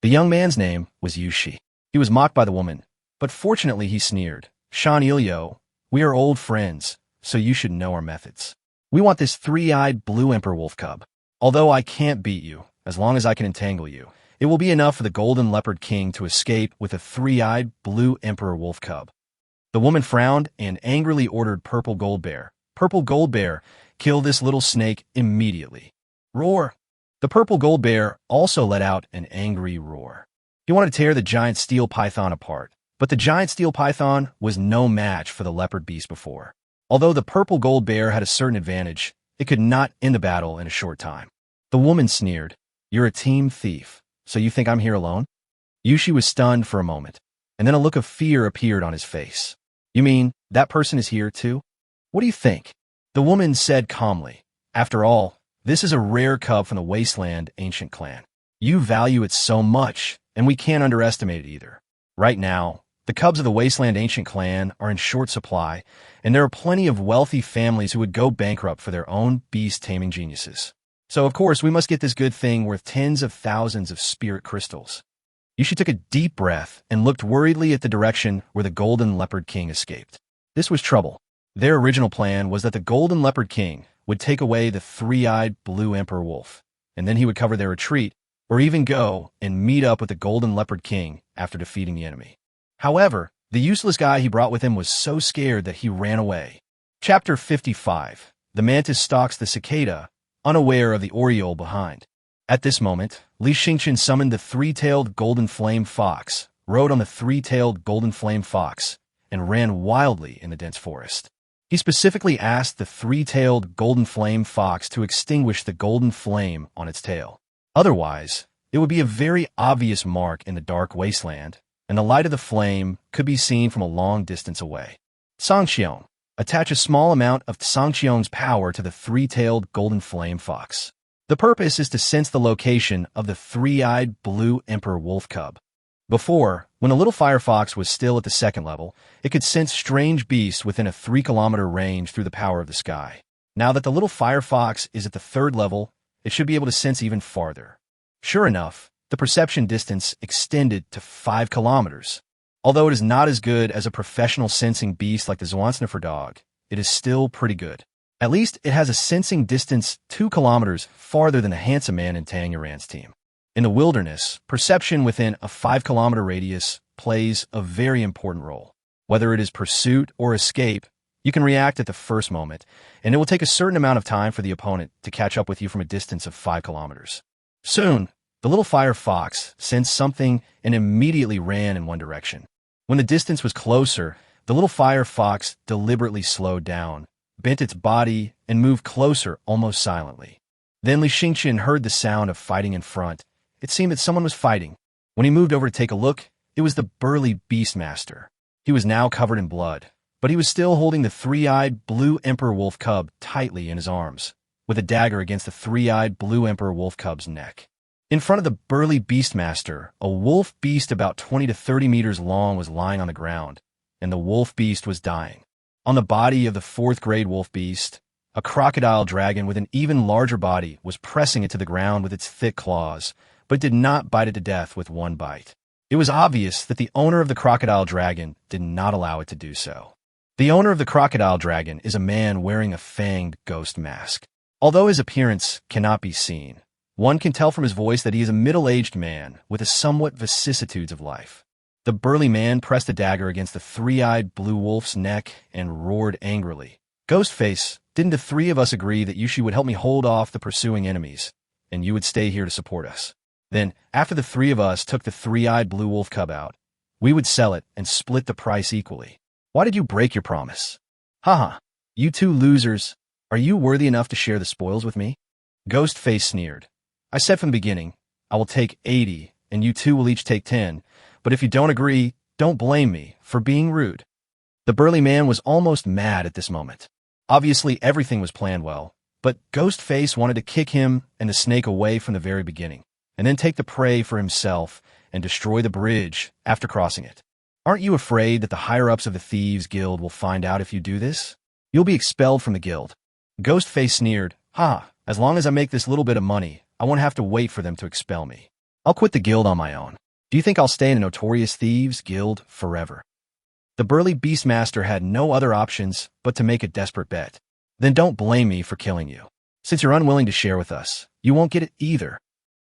The young man's name was Yushi. He was mocked by the woman, but fortunately he sneered. "Shan Ilyo, we are old friends, so you should know our methods. We want this 3-eyed blue emperor wolf cub. Although I can't beat you, as long as I can entangle you, it will be enough for the golden leopard king to escape with a 3-eyed blue emperor wolf cub." The woman frowned and angrily ordered Purple Gold Bear, "Purple Gold Bear, kill this little snake immediately." Roar! The Purple Gold Bear also let out an angry roar. He wanted to tear the giant steel python apart, but the giant steel python was no match for the leopard beast before. Although the Purple Gold Bear had a certain advantage, it could not end the battle in a short time. The woman sneered, "You're a team thief, so you think I'm here alone?" Yushi was stunned for a moment, and then a look of fear appeared on his face. "You mean that person is here too? What do you think?" The woman said calmly, "After all, this is a rare cub from the Wasteland Ancient Clan. You value it so much, and we can't underestimate it either. Right now, the cubs of the Wasteland Ancient Clan are in short supply, and there are plenty of wealthy families who would go bankrupt for their own beast-taming geniuses. So, of course, we must get this good thing worth tens of thousands of spirit crystals." Yushi took a deep breath and looked worriedly at the direction where the Golden Leopard King escaped. This was trouble. Their original plan was that the Golden Leopard King would take away the 3-eyed Blue Emperor Wolf, and then he would cover their retreat, or even go and meet up with the Golden Leopard King after defeating the enemy. However, the useless guy he brought with him was so scared that he ran away. Chapter 55. The mantis stalks the cicada, unaware of the oriole behind. At this moment, Li Yueming summoned the 3-tailed golden flame fox, rode on the 3-tailed golden flame fox, and ran wildly in the dense forest. He specifically asked the 3-tailed golden flame fox to extinguish the golden flame on its tail. Otherwise, it would be a very obvious mark in the dark wasteland, and the light of the flame could be seen from a long distance away. Sangxiong. Attach a small amount of Sangxiong's power to the 3-tailed golden flame fox. The purpose is to sense the location of the 3-eyed blue emperor wolf cub. Before, when the little fire fox was still at the 2nd level, it could sense strange beasts within a 3-kilometer range through the power of the sky. Now that the little fire fox is at the 3rd level, it should be able to sense even farther. Sure enough, the perception distance extended to 5 kilometers. Although it is not as good as a professional sensing beast like the Zwansniffer dog, it is still pretty good. At least it has a sensing distance 2 kilometers farther than the handsome man in Tanguran's team. In the wilderness, perception within a 5-kilometer radius plays a very important role. Whether it is pursuit or escape, you can react at the first moment, and it will take a certain amount of time for the opponent to catch up with you from a distance of 5 kilometers. Soon, the little fire fox sensed something and immediately ran in one direction. When the distance was closer, the little fire fox deliberately slowed down, bent its body, and moved closer almost silently. Then Li Yueming heard the sound of fighting in front. It seemed that someone was fighting. When he moved over to take a look, it was the burly Beastmaster. He was now covered in blood, but he was still holding the 3-eyed blue emperor wolf cub tightly in his arms, with a dagger against the 3-eyed blue emperor wolf cub's neck. In front of the burly Beastmaster, a wolf beast about 20 to 30 meters long was lying on the ground, and the wolf beast was dying. On the body of the fourth-grade wolf beast, a crocodile dragon with an even larger body was pressing it to the ground with its thick claws, but did not bite it to death with one bite. It was obvious that the owner of the crocodile dragon did not allow it to do so. The owner of the crocodile dragon is a man wearing a fanged ghost mask. Although his appearance cannot be seen, one can tell from his voice that he is a middle-aged man with a somewhat vicissitudes of life. The burly man pressed a dagger against the three-eyed blue wolf's neck and roared angrily. "Ghostface, didn't the three of us agree that you would help me hold off the pursuing enemies, and you would stay here to support us? Then, after the three of us took the three-eyed blue wolf cub out, we would sell it and split the price equally. Why did you break your promise? Haha, you two losers, are you worthy enough to share the spoils with me?" Ghostface sneered. "I said from the beginning, I will take 80, and you two will each take 10, but if you don't agree, don't blame me for being rude." The burly man was almost mad at this moment. Obviously, everything was planned well, but Ghostface wanted to kick him and the snake away from the very beginning, and then take the prey for himself and destroy the bridge after crossing it. "Aren't you afraid that the higher-ups of the Thieves Guild will find out if you do this? You'll be expelled from the guild." Ghostface sneered. "Ha, as long as I make this little bit of money, I won't have to wait for them to expel me. I'll quit the guild on my own. Do you think I'll stay in a notorious Thieves Guild forever?" The burly Beastmaster had no other options but to make a desperate bet. "Then don't blame me for killing you. Since you're unwilling to share with us, you won't get it either."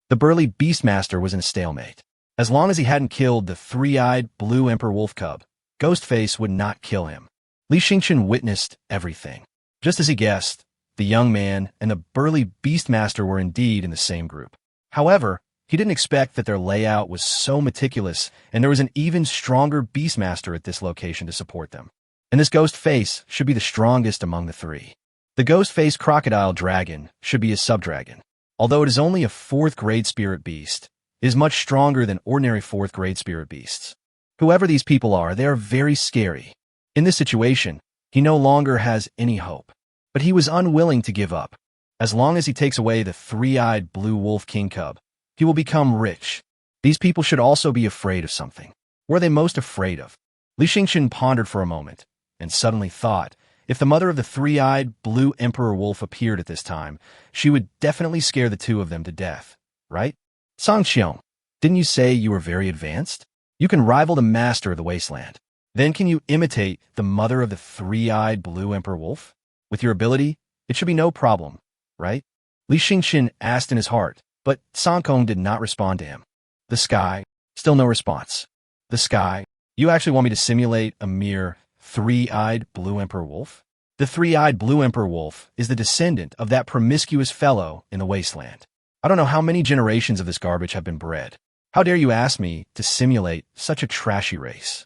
The burly Beastmaster was in a stalemate. As long as he hadn't killed the three-eyed blue emperor wolf cub, Ghostface would not kill him. Li Yueming witnessed everything. Just as he guessed, the young man and the burly Beastmaster were indeed in the same group. However, he didn't expect that their layout was so meticulous, and there was an even stronger Beastmaster at this location to support them. And this Ghostface should be the strongest among the three. The Ghostface crocodile dragon should be a subdragon. Although it is only a fourth-grade spirit beast, it is much stronger than ordinary fourth-grade spirit beasts. Whoever these people are, they are very scary. In this situation, he no longer has any hope. But he was unwilling to give up. As long as he takes away the three-eyed blue wolf king cub, he will become rich. These people should also be afraid of something. What are they most afraid of? Li Yueming pondered for a moment, and suddenly thought, if the mother of the three-eyed blue emperor wolf appeared at this time, she would definitely scare the two of them to death, right? "Sangxiong, didn't you say you were very advanced? You can rival the master of the wasteland. Then can you imitate the mother of the three-eyed blue emperor wolf? With your ability, it should be no problem, right?" Li Yueming asked in his heart, but Sangkong did not respond to him. The sky, still no response. The sky, you actually want me to simulate a mere three-eyed blue emperor wolf? The three-eyed blue emperor wolf is the descendant of that promiscuous fellow in the wasteland. I don't know how many generations of this garbage have been bred. How dare you ask me to simulate such a trashy race?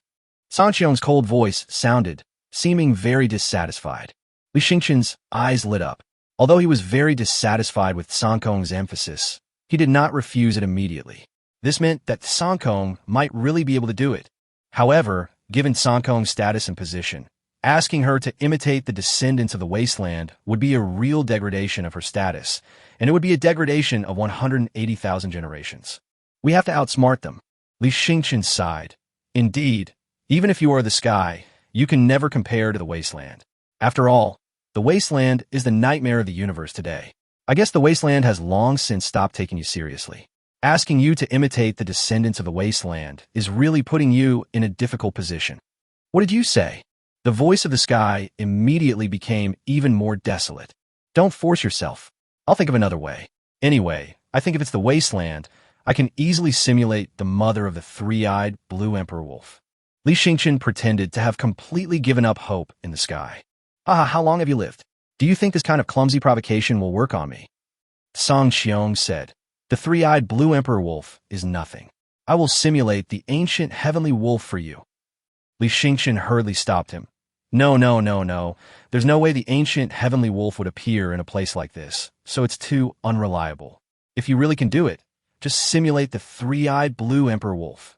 Sangxiong's cold voice sounded, seeming very dissatisfied. Li Yueming's eyes lit up. Although he was very dissatisfied with Sangkong's emphasis, he did not refuse it immediately. This meant that Sangkong might really be able to do it. However, given Sangkong's status and position, asking her to imitate the descendants of the wasteland would be a real degradation of her status, and it would be a degradation of 180,000 generations. "We have to outsmart them." Li Yueming sighed. "Indeed, even if you are the sky, you can never compare to the wasteland. After all, the wasteland is the nightmare of the universe today. I guess the wasteland has long since stopped taking you seriously. Asking you to imitate the descendants of the wasteland is really putting you in a difficult position." "What did you say?" The voice of the sky immediately became even more desolate. "Don't force yourself. I'll think of another way. Anyway, I think if it's the wasteland, I can easily simulate the mother of the three-eyed blue emperor wolf." Li Yueming pretended to have completely given up hope in the sky. "Haha, how long have you lived? Do you think this kind of clumsy provocation will work on me?" Sangxiong said, "The three-eyed blue emperor wolf is nothing. I will simulate the ancient heavenly wolf for you." Li Yueming hurriedly stopped him. No. There's no way the ancient heavenly wolf would appear in a place like this, so it's too unreliable. If you really can do it, just simulate the three-eyed blue emperor wolf.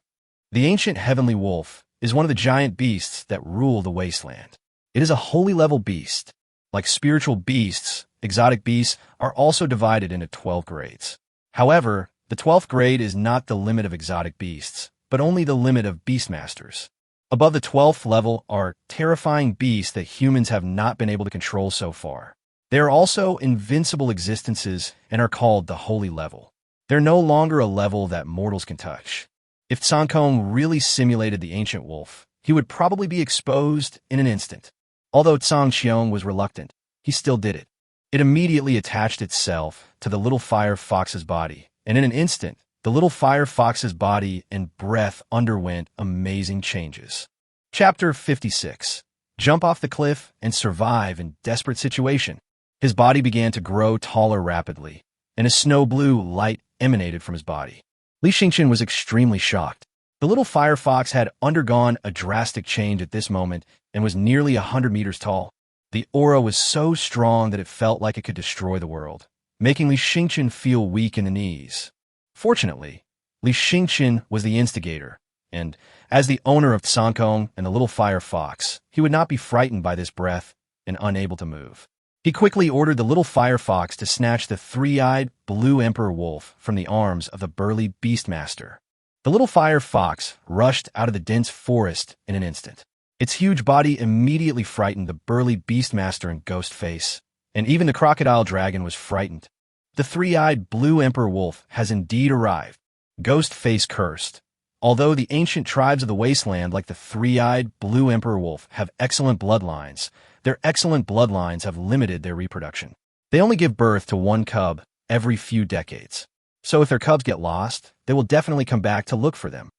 The ancient heavenly wolf is one of the giant beasts that rule the wasteland. It is a holy level beast. Like spiritual beasts, exotic beasts are also divided into 12 grades. However, the 12th grade is not the limit of exotic beasts, but only the limit of Beastmasters. Above the 12th level are terrifying beasts that humans have not been able to control so far. They are also invincible existences and are called the Holy Level. They're no longer a level that mortals can touch. If Tsankong really simulated the ancient wolf, he would probably be exposed in an instant. Although Tsang Qiong was reluctant, he still did it. It immediately attached itself to the little fire fox's body, and in an instant, the little fire fox's body and breath underwent amazing changes. Chapter 56. Jump off the cliff and survive in desperate situation. His body began to grow taller rapidly, and a snow blue light emanated from his body. Li Xingqian was extremely shocked. The little fire fox had undergone a drastic change at this moment and was nearly 100 meters tall. The aura was so strong that it felt like it could destroy the world, making Li Xingqian feel weak in the knees. Fortunately, Li Xingqian was the instigator, and, as the owner of Tsankong and the little fire fox, he would not be frightened by this breath and unable to move. He quickly ordered the little fire fox to snatch the three-eyed blue emperor wolf from the arms of the burly Beastmaster. The little fire fox rushed out of the dense forest in an instant. Its huge body immediately frightened the burly Beastmaster and Ghostface, and even the crocodile dragon was frightened. The three-eyed blue emperor wolf has indeed arrived. Ghostface cursed. Although the ancient tribes of the wasteland like the three-eyed blue emperor wolf have excellent bloodlines, their excellent bloodlines have limited their reproduction. They only give birth to one cub every few decades. So if their cubs get lost, they will definitely come back to look for them.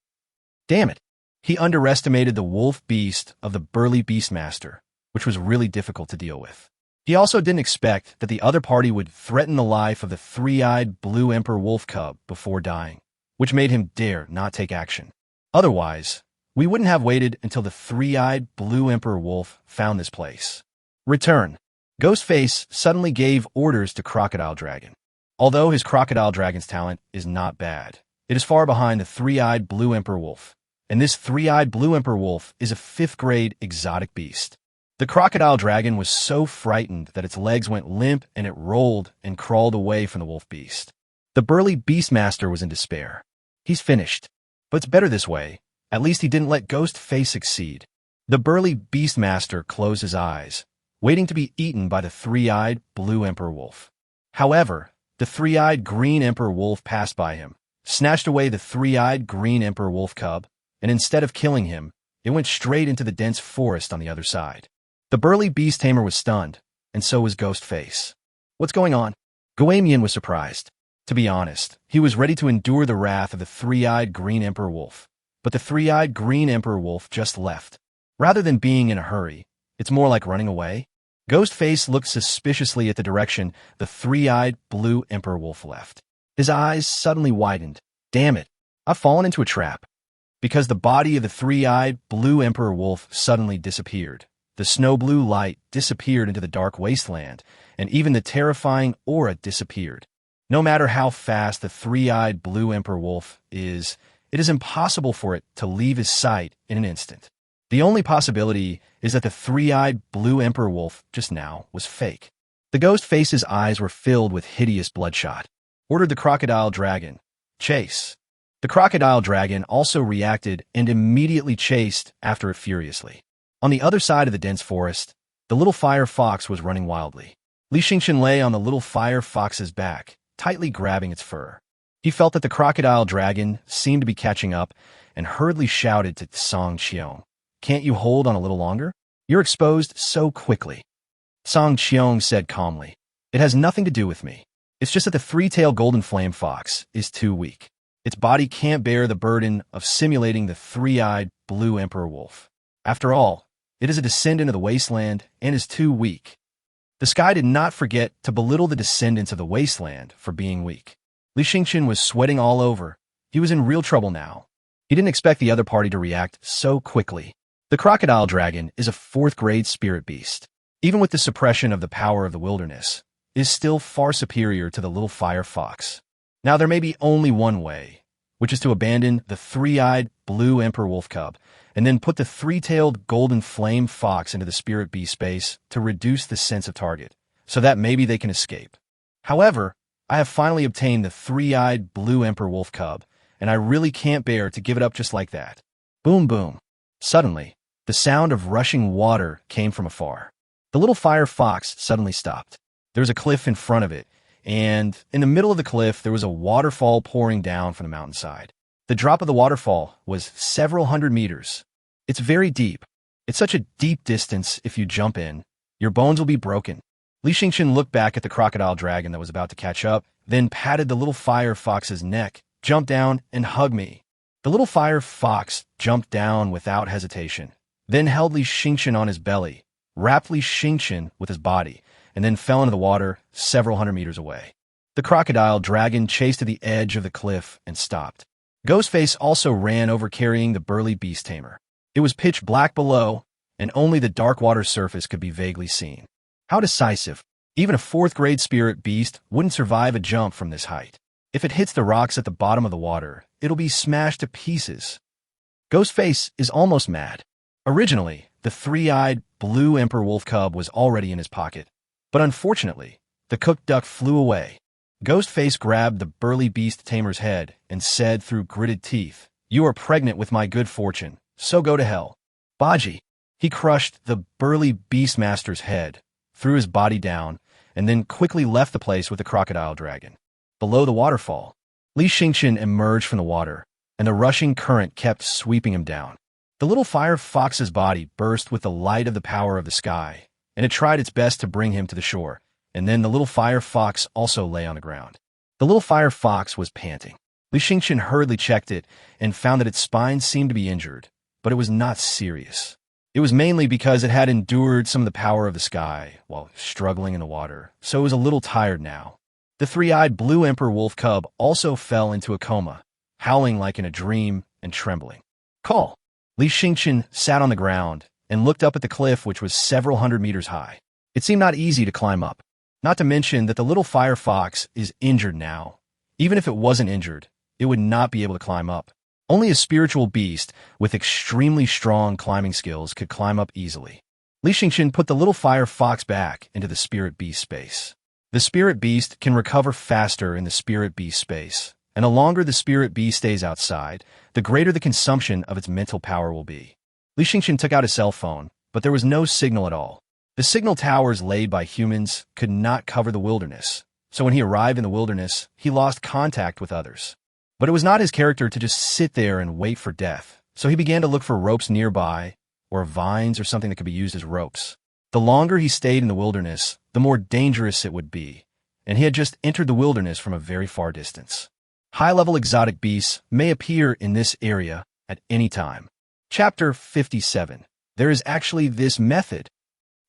Damn it. He underestimated the wolf beast of the burly Beastmaster, which was really difficult to deal with. He also didn't expect that the other party would threaten the life of the three-eyed blue emperor wolf cub before dying, which made him dare not take action. Otherwise, we wouldn't have waited until the three-eyed blue emperor wolf found this place. Return. Ghostface suddenly gave orders to Crocodile Dragon. Although his Crocodile Dragon's talent is not bad, it is far behind the three-eyed blue emperor wolf, and this three-eyed blue emperor wolf is a 5th-grade exotic beast. The Crocodile Dragon was so frightened that its legs went limp and it rolled and crawled away from the wolf beast. The burly Beastmaster was in despair. He's finished. But it's better this way. At least he didn't let Ghostface succeed. The burly Beastmaster closed his eyes, waiting to be eaten by the three-eyed blue emperor wolf. However, the three-eyed green emperor wolf passed by him, snatched away the three-eyed green emperor wolf cub, and instead of killing him, it went straight into the dense forest on the other side. The burly beast tamer was stunned, and so was Ghostface. What's going on? Guamian was surprised. To be honest, he was ready to endure the wrath of the three-eyed green emperor wolf, but the three-eyed green emperor wolf just left. Rather than being in a hurry, it's more like running away. Ghostface looked suspiciously at the direction the three-eyed blue emperor wolf left. His eyes suddenly widened. Damn it, I've fallen into a trap. Because the body of the three-eyed blue emperor wolf suddenly disappeared. The snow blue light disappeared into the dark wasteland, and even the terrifying aura disappeared. No matter how fast the three-eyed blue emperor wolf is, it is impossible for it to leave his sight in an instant. The only possibility is that the three-eyed blue emperor wolf just now was fake. The Ghostface's eyes were filled with hideous bloodshot. Ordered the crocodile dragon, chase. The crocodile dragon also reacted and immediately chased after it furiously. On the other side of the dense forest, the little fire fox was running wildly. Li Xingqian lay on the little fire fox's back, tightly grabbing its fur. He felt that the crocodile dragon seemed to be catching up and hurriedly shouted to Tsang Qiong, "Can't you hold on a little longer? You're exposed so quickly." Tsang Qiong said calmly, "It has nothing to do with me. It's just that the three-tailed golden flame fox is too weak. Its body can't bear the burden of simulating the three-eyed blue emperor wolf. After all, it is a descendant of the wasteland and is too weak." The sky did not forget to belittle the descendants of the wasteland for being weak. Li Xingqian was sweating all over. He was in real trouble now. He didn't expect the other party to react so quickly. The crocodile dragon is a 4th-grade spirit beast. Even with the suppression of the power of the wilderness, it is still far superior to the little fire fox. Now there may be only one way, which is to abandon the three-eyed blue emperor wolf cub and then put the three-tailed golden flame fox into the spirit beast space to reduce the sense of target, so that maybe they can escape. However, I have finally obtained the three-eyed blue emperor wolf cub, and I really can't bear to give it up just like that. Boom boom. Suddenly, the sound of rushing water came from afar. The little fire fox suddenly stopped. There was a cliff in front of it, and in the middle of the cliff there was a waterfall pouring down from the mountainside. The drop of the waterfall was several hundred meters. It's very deep. It's such a deep distance. If you jump in, your bones will be broken. Li Yueming looked back at the crocodile dragon that was about to catch up, then patted the little fire fox's neck, jumped down, and hugged me. The little fire fox jumped down without hesitation, then held Li Yueming on his belly, wrapped Li Yueming with his body, and then fell into the water several hundred meters away. The crocodile dragon chased to the edge of the cliff and stopped. Ghostface also ran over carrying the burly beast tamer. It was pitch black below, and only the dark water surface could be vaguely seen. How decisive! Even a 4th-grade spirit beast wouldn't survive a jump from this height. If it hits the rocks at the bottom of the water, it'll be smashed to pieces. Ghostface is almost mad. Originally, the 3-eyed blue emperor wolf cub was already in his pocket, but unfortunately, the cooked duck flew away. Ghostface grabbed the burly beast tamer's head and said through gritted teeth, "You are pregnant with my good fortune, so go to hell." Baji. He crushed the burly Beastmaster's head, threw his body down, and then quickly left the place with the crocodile dragon. Below the waterfall, Li Yueming emerged from the water, and the rushing current kept sweeping him down. The little fire fox's body burst with the light of the power of the sky, and it tried its best to bring him to the shore, and then the little fire fox also lay on the ground. The little fire fox was panting. Li Yueming hurriedly checked it and found that its spine seemed to be injured, but it was not serious. It was mainly because it had endured some of the power of the sky while struggling in the water, so it was a little tired now. The 3-eyed blue emperor wolf cub also fell into a coma, howling like in a dream and trembling. Call! Li Yueming sat on the ground and looked up at the cliff, which was several hundred meters high. It seemed not easy to climb up, not to mention that the little fire fox is injured now. Even if it wasn't injured, it would not be able to climb up. Only a spiritual beast with extremely strong climbing skills could climb up easily. Li Yueming put the little fire fox back into the spirit beast space. The spirit beast can recover faster in the spirit beast space, and the longer the spirit beast stays outside, the greater the consumption of its mental power will be. Li Yueming took out his cell phone, but there was no signal at all. The signal towers laid by humans could not cover the wilderness, so when he arrived in the wilderness, he lost contact with others. But it was not his character to just sit there and wait for death, so he began to look for ropes nearby, or vines or something that could be used as ropes. The longer he stayed in the wilderness, the more dangerous it would be, and he had just entered the wilderness from a very far distance. High-level exotic beasts may appear in this area at any time. Chapter 57. There is actually this method.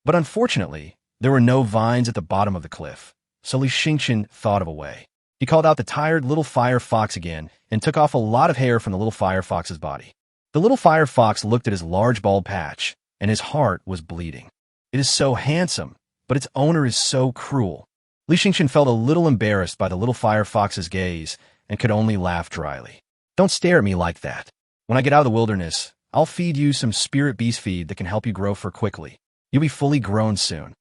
But unfortunately, there were no vines at the bottom of the cliff, so Li Yueming thought of a way. He called out the tired little fire fox again and took off a lot of hair from the little fire fox's body. The little fire fox looked at his large bald patch, and his heart was bleeding. It is so handsome, but its owner is so cruel. Li Yueming felt a little embarrassed by the little fire fox's gaze and could only laugh dryly. "Don't stare at me like that. When I get out of the wilderness, I'll feed you some spirit beast feed that can help you grow fur quickly. You'll be fully grown soon."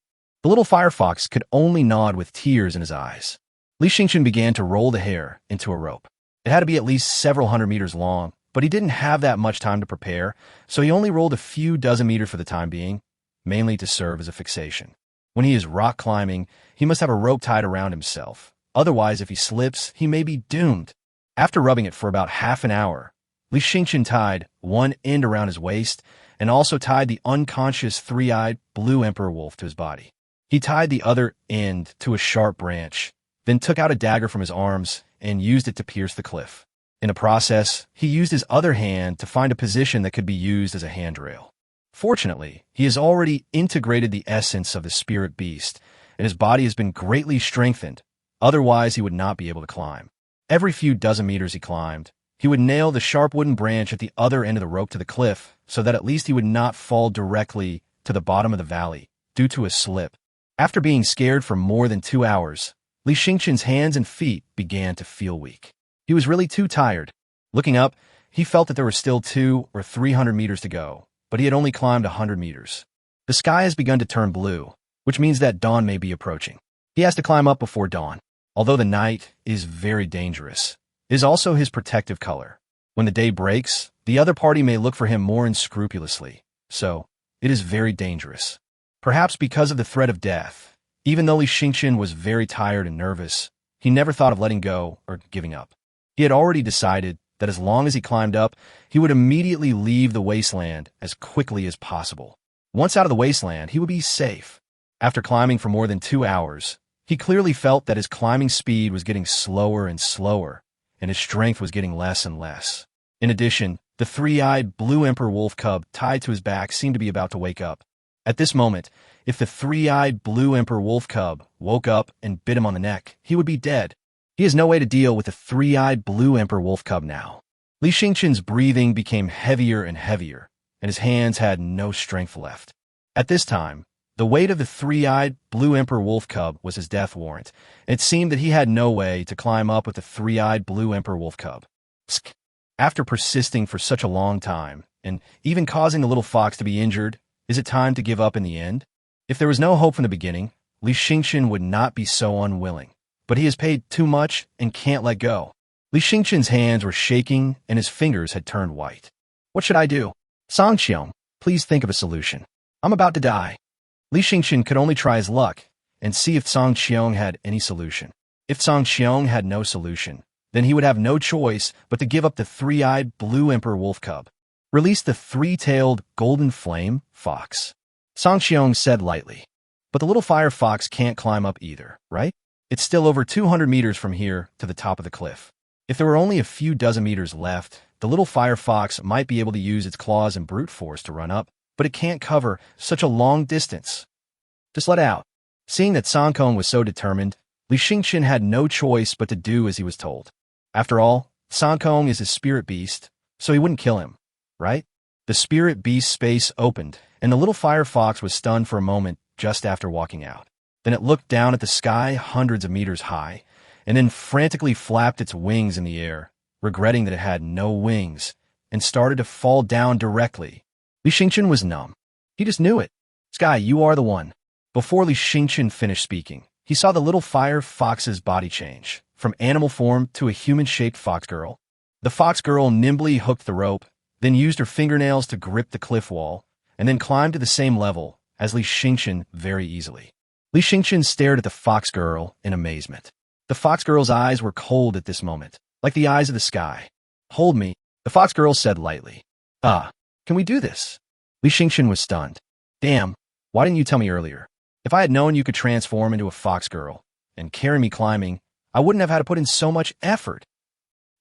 The little fire fox could only nod with tears in his eyes. Li Yueming began to roll the hair into a rope. It had to be at least several hundred meters long, but he didn't have that much time to prepare, so he only rolled a few dozen meters for the time being, mainly to serve as a fixation. When he is rock climbing, he must have a rope tied around himself. Otherwise, if he slips, he may be doomed. After rubbing it for about half an hour, Li Yueming tied one end around his waist and also tied the unconscious 3-eyed blue emperor wolf to his body. He tied the other end to a sharp branch, then took out a dagger from his arms and used it to pierce the cliff. In the process, he used his other hand to find a position that could be used as a handrail. Fortunately, he has already integrated the essence of the spirit beast, and his body has been greatly strengthened. Otherwise, he would not be able to climb. Every few dozen meters he climbed, he would nail the sharp wooden branch at the other end of the rope to the cliff so that at least he would not fall directly to the bottom of the valley due to a slip. After being scared for more than 2 hours, Li Yueming's hands and feet began to feel weak. He was really too tired. Looking up, he felt that there were still 200 or 300 meters to go, but he had only climbed 100 meters. The sky has begun to turn blue, which means that dawn may be approaching. He has to climb up before dawn. Although the night is very dangerous, it is also his protective color. When the day breaks, the other party may look for him more unscrupulously, so it is very dangerous. Perhaps because of the threat of death, even though Li Xingqian was very tired and nervous, he never thought of letting go or giving up. He had already decided that as long as he climbed up, he would immediately leave the wasteland as quickly as possible. Once out of the wasteland, he would be safe. After climbing for more than 2 hours, he clearly felt that his climbing speed was getting slower and slower, and his strength was getting less and less. In addition, the three-eyed blue emperor wolf cub tied to his back seemed to be about to wake up. At this moment, if the three-eyed blue emperor wolf cub woke up and bit him on the neck, he would be dead. He has no way to deal with the three-eyed blue emperor wolf cub now. Li Xingqian's breathing became heavier and heavier, and his hands had no strength left. At this time, the weight of the three-eyed blue emperor wolf cub was his death warrant, and it seemed that he had no way to climb up with the three-eyed blue emperor wolf cub. Psst. After persisting for such a long time, and even causing the little fox to be injured, is it time to give up in the end? If there was no hope from the beginning, Li Xingqian would not be so unwilling. But he has paid too much and can't let go. Li Xingqian's hands were shaking and his fingers had turned white. What should I do? Sangqiong, please think of a solution. I'm about to die. Li Xingqian could only try his luck and see if Sangqiong had any solution. If Sangqiong had no solution, then he would have no choice but to give up the three-eyed blue emperor wolf cub. Release the three-tailed golden flame fox. Sangqiong said lightly. But the little fire fox can't climb up either, right? It's still over 200 meters from here to the top of the cliff. If there were only a few dozen meters left, the little fire fox might be able to use its claws and brute force to run up, but it can't cover such a long distance. Just let out. Seeing that Sangkong was so determined, Li Xingqian had no choice but to do as he was told. After all, Sangkong is his spirit beast, so he wouldn't kill him, right? The spirit beast space opened, and the little fire fox was stunned for a moment just after walking out. Then it looked down at the sky hundreds of meters high, and then frantically flapped its wings in the air, regretting that it had no wings, and started to fall down directly. Li Xingqian was numb. He just knew it. Sky, you are the one. Before Li Xingqian finished speaking, he saw the little fire fox's body change, from animal form to a human-shaped fox girl. The fox girl nimbly hooked the rope, then used her fingernails to grip the cliff wall, and then climbed to the same level as Li Xingqian very easily. Li Xingqian stared at the fox girl in amazement. The fox girl's eyes were cold at this moment, like the eyes of the sky. Hold me, the fox girl said lightly. Can we do this? Li Xingqian was stunned. Damn, why didn't you tell me earlier? If I had known you could transform into a fox girl and carry me climbing, I wouldn't have had to put in so much effort.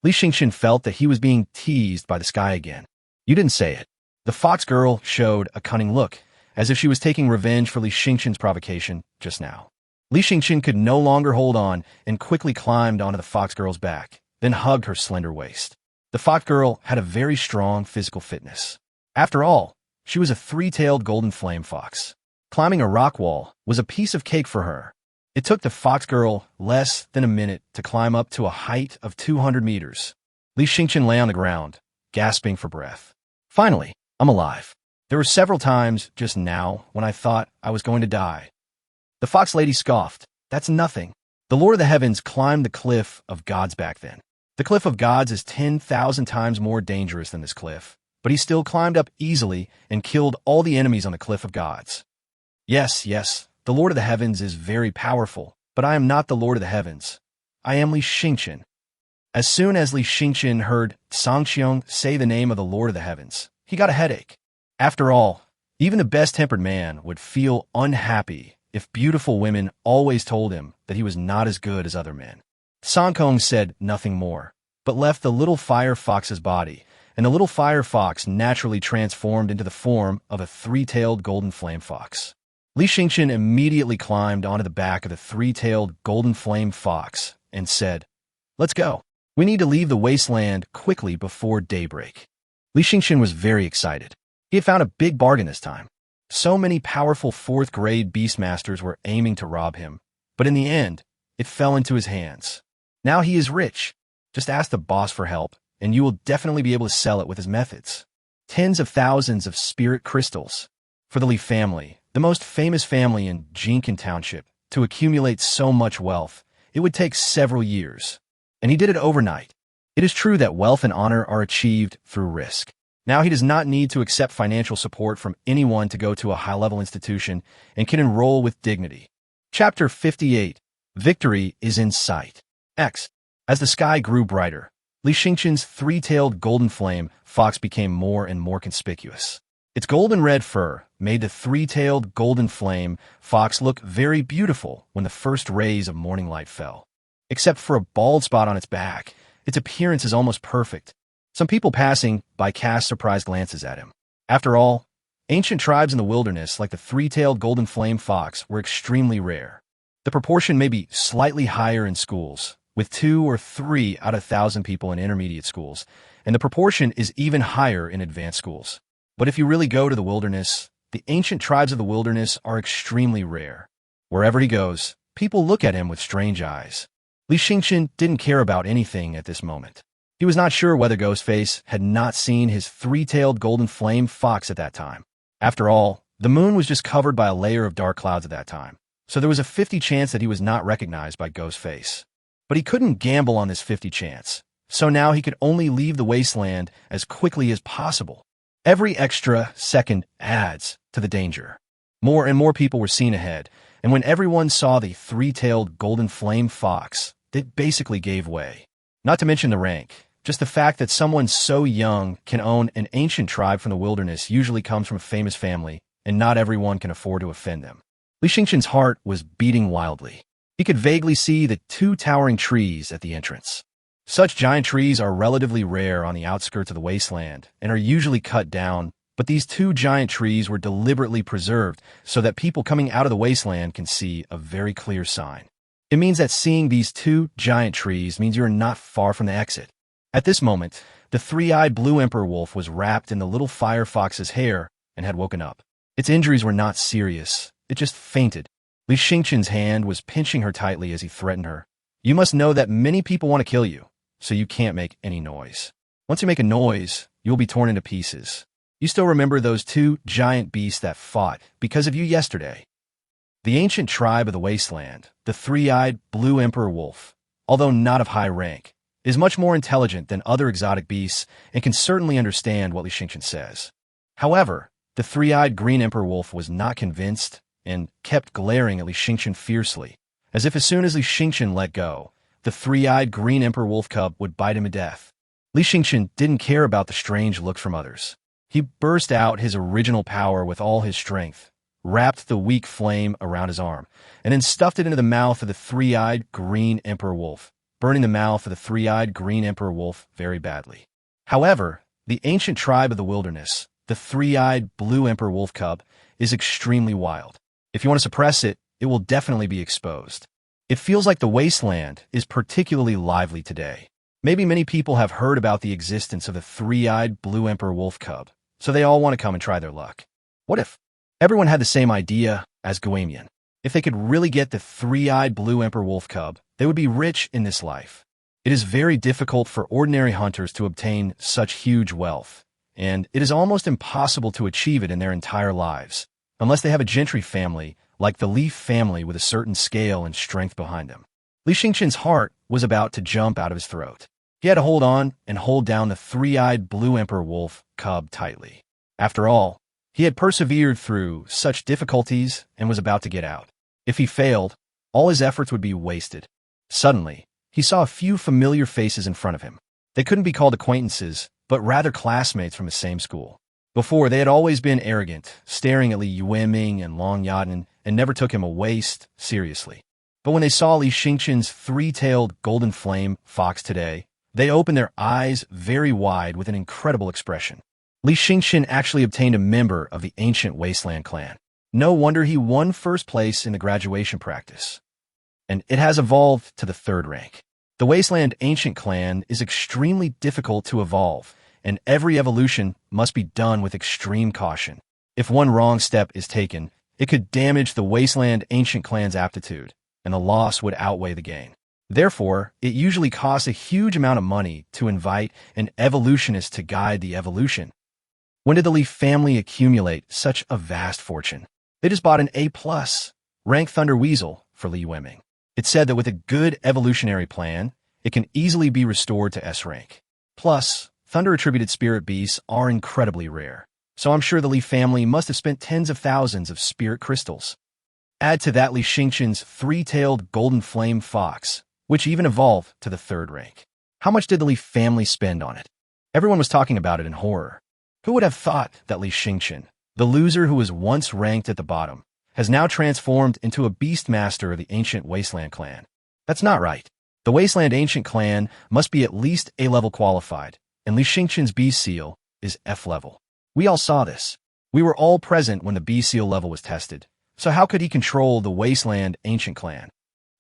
Li Xingqian felt that he was being teased by the sky again. You didn't say it. The fox girl showed a cunning look, as if she was taking revenge for Li Xingqian's provocation just now. Li Xingqian could no longer hold on and quickly climbed onto the fox girl's back, then hugged her slender waist. The fox girl had a very strong physical fitness. After all, she was a three-tailed golden flame fox. Climbing a rock wall was a piece of cake for her. It took the fox girl less than a minute to climb up to a height of 200 meters. Li Xingqian lay on the ground, gasping for breath. Finally, I'm alive. There were several times just now when I thought I was going to die. The fox lady scoffed. That's nothing. The Lord of the Heavens climbed the cliff of gods back then. The cliff of gods is 10,000 times more dangerous than this cliff, but he still climbed up easily and killed all the enemies on the cliff of gods. Yes, the Lord of the Heavens is very powerful, but I am not the Lord of the Heavens. I am Li Xingqian. As soon as Li Xingqian heard Sangqiong say the name of the Lord of the Heavens, he got a headache. After all, even the best-tempered man would feel unhappy if beautiful women always told him that he was not as good as other men. Sangkong said nothing more, but left the little fire fox's body, and the little fire fox naturally transformed into the form of a three-tailed golden flame fox. Li Xingqian immediately climbed onto the back of the three-tailed golden flame fox and said, Let's go. We need to leave the wasteland quickly before daybreak. Li Xingqian was very excited. He had found a big bargain this time. So many powerful fourth-grade Beastmasters were aiming to rob him, but in the end, it fell into his hands. Now he is rich. Just ask the boss for help, and you will definitely be able to sell it with his methods. Tens of thousands of spirit crystals. For the Li family, the most famous family in Jincan Township, to accumulate so much wealth, it would take several years. And he did it overnight. It is true that wealth and honor are achieved through risk. Now he does not need to accept financial support from anyone to go to a high-level institution and can enroll with dignity. Chapter 58. Victory is in sight. X. As the sky grew brighter, Li Xingqian's three-tailed golden flame fox became more and more conspicuous. Its golden-red fur made the three-tailed golden flame fox look very beautiful when the first rays of morning light fell. Except for a bald spot on its back, its appearance is almost perfect. Some people passing by cast surprised glances at him. After all, ancient tribes in the wilderness like the three-tailed golden flame fox were extremely rare. The proportion may be slightly higher in schools, with 2 or 3 out of 1,000 people in intermediate schools, and the proportion is even higher in advanced schools. But if you really go to the wilderness, the ancient tribes of the wilderness are extremely rare. Wherever he goes, people look at him with strange eyes. Li Xingqian didn't care about anything at this moment. He was not sure whether Ghostface had not seen his three-tailed golden flame fox at that time. After all, the moon was just covered by a layer of dark clouds at that time, so there was a 50 chance that he was not recognized by Ghostface. But he couldn't gamble on this 50 chance, so now he could only leave the wasteland as quickly as possible. Every extra second adds to the danger. More and more people were seen ahead, and when everyone saw the three-tailed golden flame fox, it basically gave way. Not to mention the rank. Just the fact that someone so young can own an ancient tribe from the wilderness usually comes from a famous family, and not everyone can afford to offend them. Li Xingqian's heart was beating wildly. He could vaguely see the 2 towering trees at the entrance. Such giant trees are relatively rare on the outskirts of the wasteland and are usually cut down, but these 2 giant trees were deliberately preserved so that people coming out of the wasteland can see a very clear sign. It means that seeing these 2 giant trees means you are not far from the exit. At this moment, the three-eyed blue emperor wolf was wrapped in the little fire fox's hair and had woken up. Its injuries were not serious. It just fainted. Li Xingqian's hand was pinching her tightly as he threatened her. You must know that many people want to kill you, so you can't make any noise. Once you make a noise, you'll be torn into pieces. You still remember those 2 giant beasts that fought because of you yesterday. The ancient tribe of the wasteland, the three-eyed blue emperor wolf, although not of high rank, is much more intelligent than other exotic beasts and can certainly understand what Li Xingqian says. However, the three-eyed green emperor wolf was not convinced and kept glaring at Li Xingqian fiercely, as if as soon as Li Xingqian let go, the three-eyed green emperor wolf cub would bite him to death. Li Xingqian didn't care about the strange looks from others. He burst out his original power with all his strength, wrapped the weak flame around his arm, and then stuffed it into the mouth of the three-eyed green emperor wolf, burning the mouth of the three-eyed green emperor wolf very badly. However, the ancient tribe of the wilderness, the three-eyed blue emperor wolf cub, is extremely wild. If you want to suppress it, it will definitely be exposed. It feels like the wasteland is particularly lively today. Maybe many people have heard about the existence of the three-eyed blue emperor wolf cub, so they all want to come and try their luck. What if everyone had the same idea as Li Yueming? If they could really get the three-eyed blue emperor wolf cub, they would be rich in this life. It is very difficult for ordinary hunters to obtain such huge wealth, and it is almost impossible to achieve it in their entire lives, unless they have a gentry family like the Li family with a certain scale and strength behind them. Li Xingqian's heart was about to jump out of his throat. He had to hold on and hold down the three-eyed blue emperor wolf cub tightly. After all, he had persevered through such difficulties and was about to get out. If he failed, all his efforts would be wasted. Suddenly, he saw a few familiar faces in front of him. They couldn't be called acquaintances, but rather classmates from the same school. Before, they had always been arrogant, staring at Li Yueming and Long Yaden, and never took him a waste seriously. But when they saw Li Xingqian's three-tailed golden flame fox today, they opened their eyes very wide with an incredible expression. Li Xingqian actually obtained a member of the ancient wasteland clan. No wonder he won first place in the graduation practice. And it has evolved to the 3rd rank. The wasteland ancient clan is extremely difficult to evolve, and every evolution must be done with extreme caution. If one wrong step is taken, it could damage the wasteland ancient clan's aptitude, and the loss would outweigh the gain. Therefore, it usually costs a huge amount of money to invite an evolutionist to guide the evolution. When did the Li family accumulate such a vast fortune? They just bought an A+ rank Thunder Weasel for Li Yueming. It said that with a good evolutionary plan it can easily be restored to S rank. Plus, thunder-attributed spirit beasts are incredibly rare, so I'm sure the Li family must have spent tens of thousands of spirit crystals. Add to that Li Xingqian's three-tailed golden flame fox, which even evolved to the 3rd rank. How much did the Li family spend on it? Everyone was talking about it in horror. Who would have thought that Li Xingqian, the loser who was once ranked at the bottom, has now transformed into a Beastmaster of the ancient Wasteland clan? That's not right. The Wasteland Ancient clan must be at least A-level qualified, and Li Xingqian's Beast Seal is F-level. We all saw this. We were all present when the Beast Seal level was tested, so how could he control the Wasteland Ancient clan?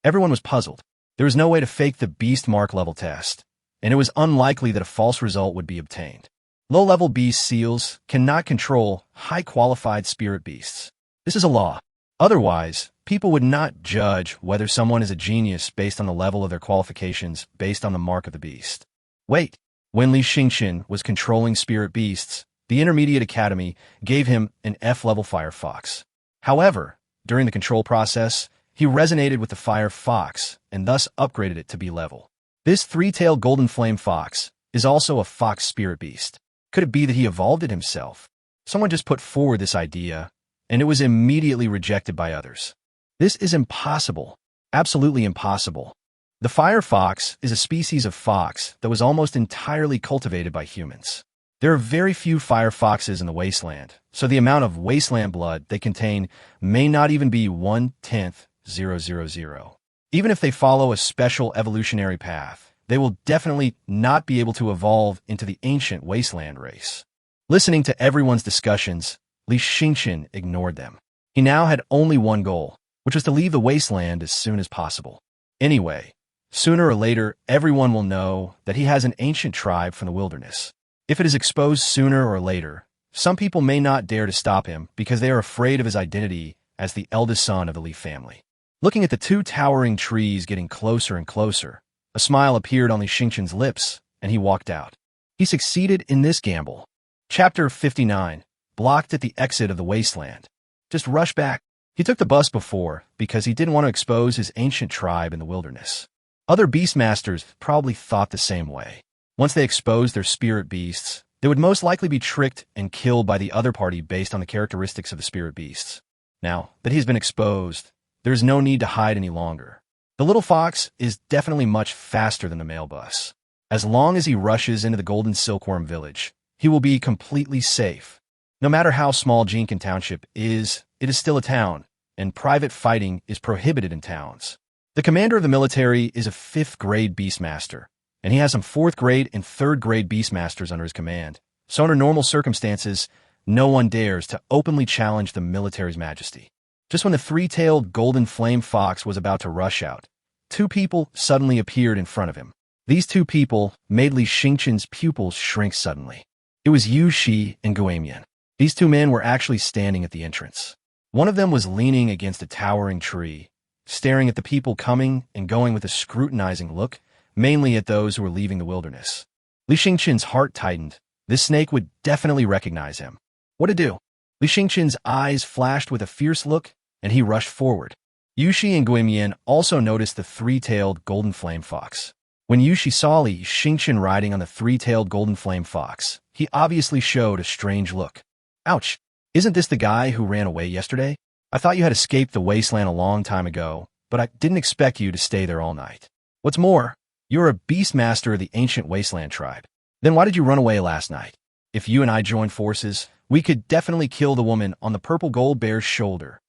Everyone was puzzled. There was no way to fake the Beast Mark level test, and it was unlikely that a false result would be obtained. Low-level Beast Seals cannot control high-qualified spirit beasts. This is a law. Otherwise, people would not judge whether someone is a genius based on the level of their qualifications based on the mark of the beast. Wait, when Li Xingqian was controlling spirit beasts, the Intermediate Academy gave him an F-level Fire Fox. However, during the control process, he resonated with the Fire Fox and thus upgraded it to B-level. This three-tailed golden flame fox is also a fox spirit beast. Could it be that he evolved it himself? Someone just put forward this idea, and it was immediately rejected by others. This is impossible. Absolutely impossible. The fire fox is a species of fox that was almost entirely cultivated by humans. There are very few fire foxes in the wasteland, so the amount of wasteland blood they contain may not even be 1/10,000. Even if they follow a special evolutionary path, they will definitely not be able to evolve into the ancient wasteland race. Listening to everyone's discussions, Li Xingqian ignored them. He now had only one goal, which was to leave the wasteland as soon as possible. Anyway, sooner or later, everyone will know that he has an ancient tribe from the wilderness. If it is exposed sooner or later, some people may not dare to stop him because they are afraid of his identity as the eldest son of the Li family. Looking at the two towering trees getting closer and closer, a smile appeared on Li Xingqian's lips, and he walked out. He succeeded in this gamble. Chapter 59, blocked at the exit of the wasteland. Just rush back. He took the bus before because he didn't want to expose his ancient tribe in the wilderness. Other Beastmasters probably thought the same way. Once they exposed their spirit beasts, they would most likely be tricked and killed by the other party based on the characteristics of the spirit beasts. Now that he's been exposed, there is no need to hide any longer. The little fox is definitely much faster than the mail bus. As long as he rushes into the Golden Silkworm Village, he will be completely safe. No matter how small Jincan Township is, it is still a town, and private fighting is prohibited in towns. The commander of the military is a 5th-grade Beastmaster, and he has some 4th-grade and 3rd-grade Beastmasters under his command. So under normal circumstances, no one dares to openly challenge the military's majesty. Just when the three-tailed golden flame fox was about to rush out, two people suddenly appeared in front of him. These two people made Li Xingqian's pupils shrink suddenly. It was Yu Shi and Guamian. These two men were actually standing at the entrance. One of them was leaning against a towering tree, staring at the people coming and going with a scrutinizing look, mainly at those who were leaving the wilderness. Li Xingqian's heart tightened. This snake would definitely recognize him. What to do? Li Xingqian's eyes flashed with a fierce look, and he rushed forward. Yushi and Guimian also noticed the three-tailed golden flame fox. When Yushi saw Li Xingqian riding on the three-tailed golden flame fox, he obviously showed a strange look. Ouch! Isn't this the guy who ran away yesterday? I thought you had escaped the wasteland a long time ago, but I didn't expect you to stay there all night. What's more, you're a Beastmaster of the ancient wasteland tribe. Then why did you run away last night? If you and I joined forces, we could definitely kill the woman on the purple gold bear's shoulder.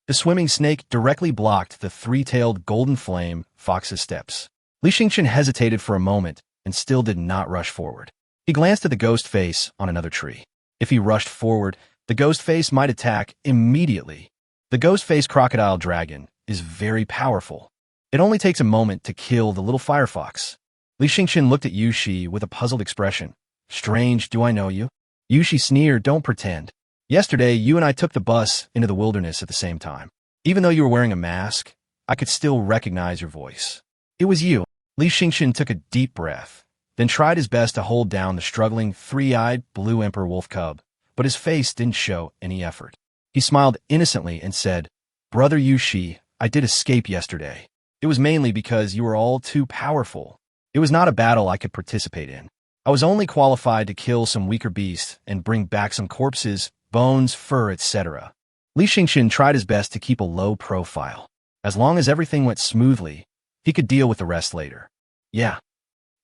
The swimming snake directly blocked the three-tailed golden flame fox's steps. Li Xingqian hesitated for a moment and still did not rush forward. He glanced at the ghost face on another tree. If he rushed forward, the ghost face might attack immediately. The ghost face crocodile dragon is very powerful. It only takes a moment to kill the little firefox. Li Xingqian looked at Yushi with a puzzled expression. Strange, do I know you? Yushi sneered, don't pretend. Yesterday, you and I took the bus into the wilderness at the same time. Even though you were wearing a mask, I could still recognize your voice. It was you. Li Xingqian took a deep breath, then tried his best to hold down the struggling, three-eyed blue emperor wolf cub, but his face didn't show any effort. He smiled innocently and said, Brother Yushi, I did escape yesterday. It was mainly because you were all too powerful. It was not a battle I could participate in. I was only qualified to kill some weaker beasts and bring back some corpses, bones, fur, etc. Li Xingqian tried his best to keep a low profile. As long as everything went smoothly, he could deal with the rest later. Yeah.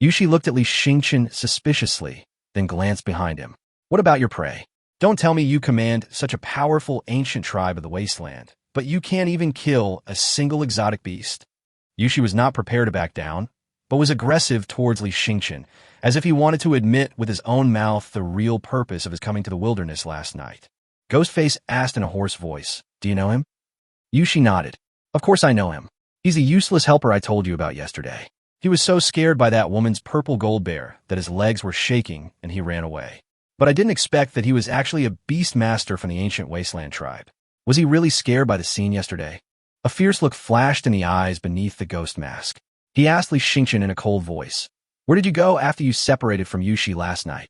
Yushi looked at Li Xingqian suspiciously, then glanced behind him. What about your prey? Don't tell me you command such a powerful ancient tribe of the wasteland, but you can't even kill a single exotic beast. Yushi was not prepared to back down, but was aggressive towards Li Xingqian, as if he wanted to admit with his own mouth the real purpose of his coming to the wilderness last night. Ghostface asked in a hoarse voice, "Do you know him?" Yushi nodded. "Of course I know him. He's the useless helper I told you about yesterday. He was so scared by that woman's purple gold bear that his legs were shaking and he ran away. But I didn't expect that he was actually a Beastmaster from the ancient wasteland tribe. Was he really scared by the scene yesterday?" A fierce look flashed in the eyes beneath the ghost mask. He asked Li Xingqian in a cold voice, "Where did you go after you separated from Yushi last night?"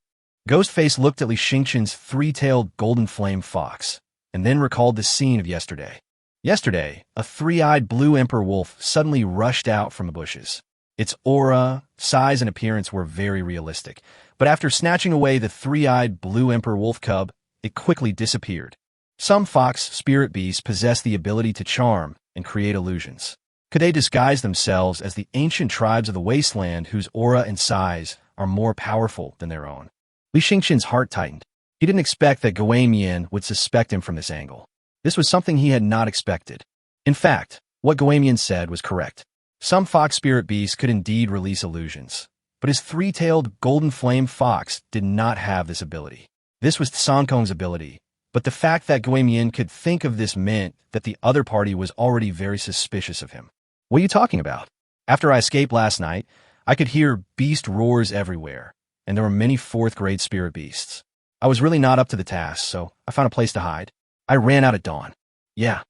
Ghostface looked at Li Xingqian's three-tailed golden flame fox, and then recalled the scene of yesterday. Yesterday, a three-eyed blue emperor wolf suddenly rushed out from the bushes. Its aura, size, and appearance were very realistic, but after snatching away the three-eyed blue emperor wolf cub, it quickly disappeared. Some fox spirit beasts possess the ability to charm and create illusions. Could they disguise themselves as the ancient tribes of the wasteland whose aura and size are more powerful than their own? Li Xingqian's heart tightened. He didn't expect that Li Yueming would suspect him from this angle. This was something he had not expected. In fact, what Li Yueming said was correct. Some fox spirit beasts could indeed release illusions, but his three-tailed golden flame fox did not have this ability. This was Tsankong's ability, but the fact that Li Yueming could think of this meant that the other party was already very suspicious of him. "What are you talking about? After I escaped last night, I could hear beast roars everywhere, and there were many fourth-grade spirit beasts. I was really not up to the task, so I found a place to hide. I ran out at dawn." "Yeah."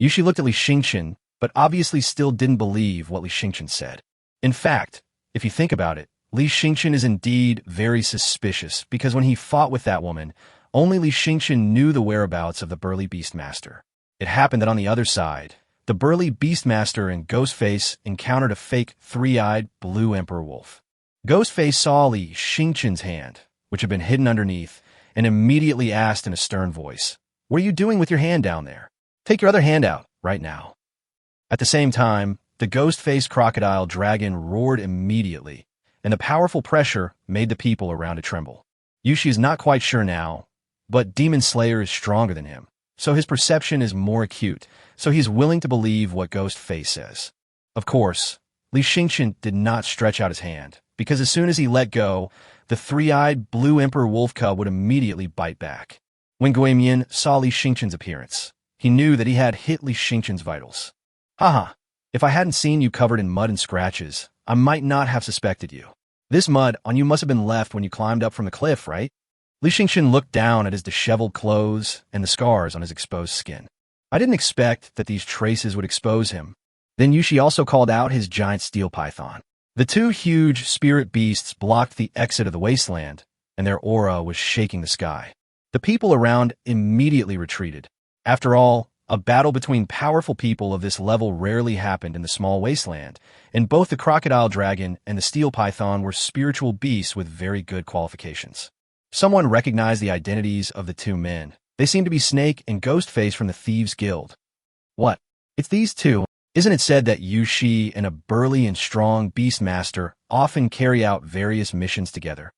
Yushi looked at Li Xingqian, but obviously still didn't believe what Li Xingqian said. In fact, if you think about it, Li Xingqian is indeed very suspicious because when he fought with that woman, only Li Xingqian knew the whereabouts of the burly Beastmaster. It happened that on the other side, the burly Beastmaster and Ghostface encountered a fake three-eyed blue emperor wolf. Ghostface saw Li Xingqian's hand, which had been hidden underneath, and immediately asked in a stern voice, "What are you doing with your hand down there? Take your other hand out, right now." At the same time, the ghost-faced crocodile dragon roared immediately, and the powerful pressure made the people around it tremble. Yushi is not quite sure now, but Demon Slayer is stronger than him, so his perception is more acute, so he's willing to believe what Ghostface says. Of course, Li Xingqian did not stretch out his hand, because as soon as he let go, the three-eyed blue emperor wolf cub would immediately bite back. When Li Yueming saw Li Xingqian's appearance, he knew that he had hit Li Xingqian's vitals. "Haha, if I hadn't seen you covered in mud and scratches, I might not have suspected you. This mud on you must have been left when you climbed up from the cliff, right?" Li Xingqian looked down at his disheveled clothes and the scars on his exposed skin. "I didn't expect that these traces would expose him." Then Yushi also called out his giant steel python. The two huge spirit beasts blocked the exit of the wasteland, and their aura was shaking the sky. The people around immediately retreated. After all, a battle between powerful people of this level rarely happened in the small wasteland, and both the crocodile dragon and the steel python were spiritual beasts with very good qualifications. Someone recognized the identities of the two men. They seemed to be Snake and Ghostface from the Thieves' Guild. "What? It's these two? Isn't it said that Yushi and a burly and strong Beastmaster often carry out various missions together?"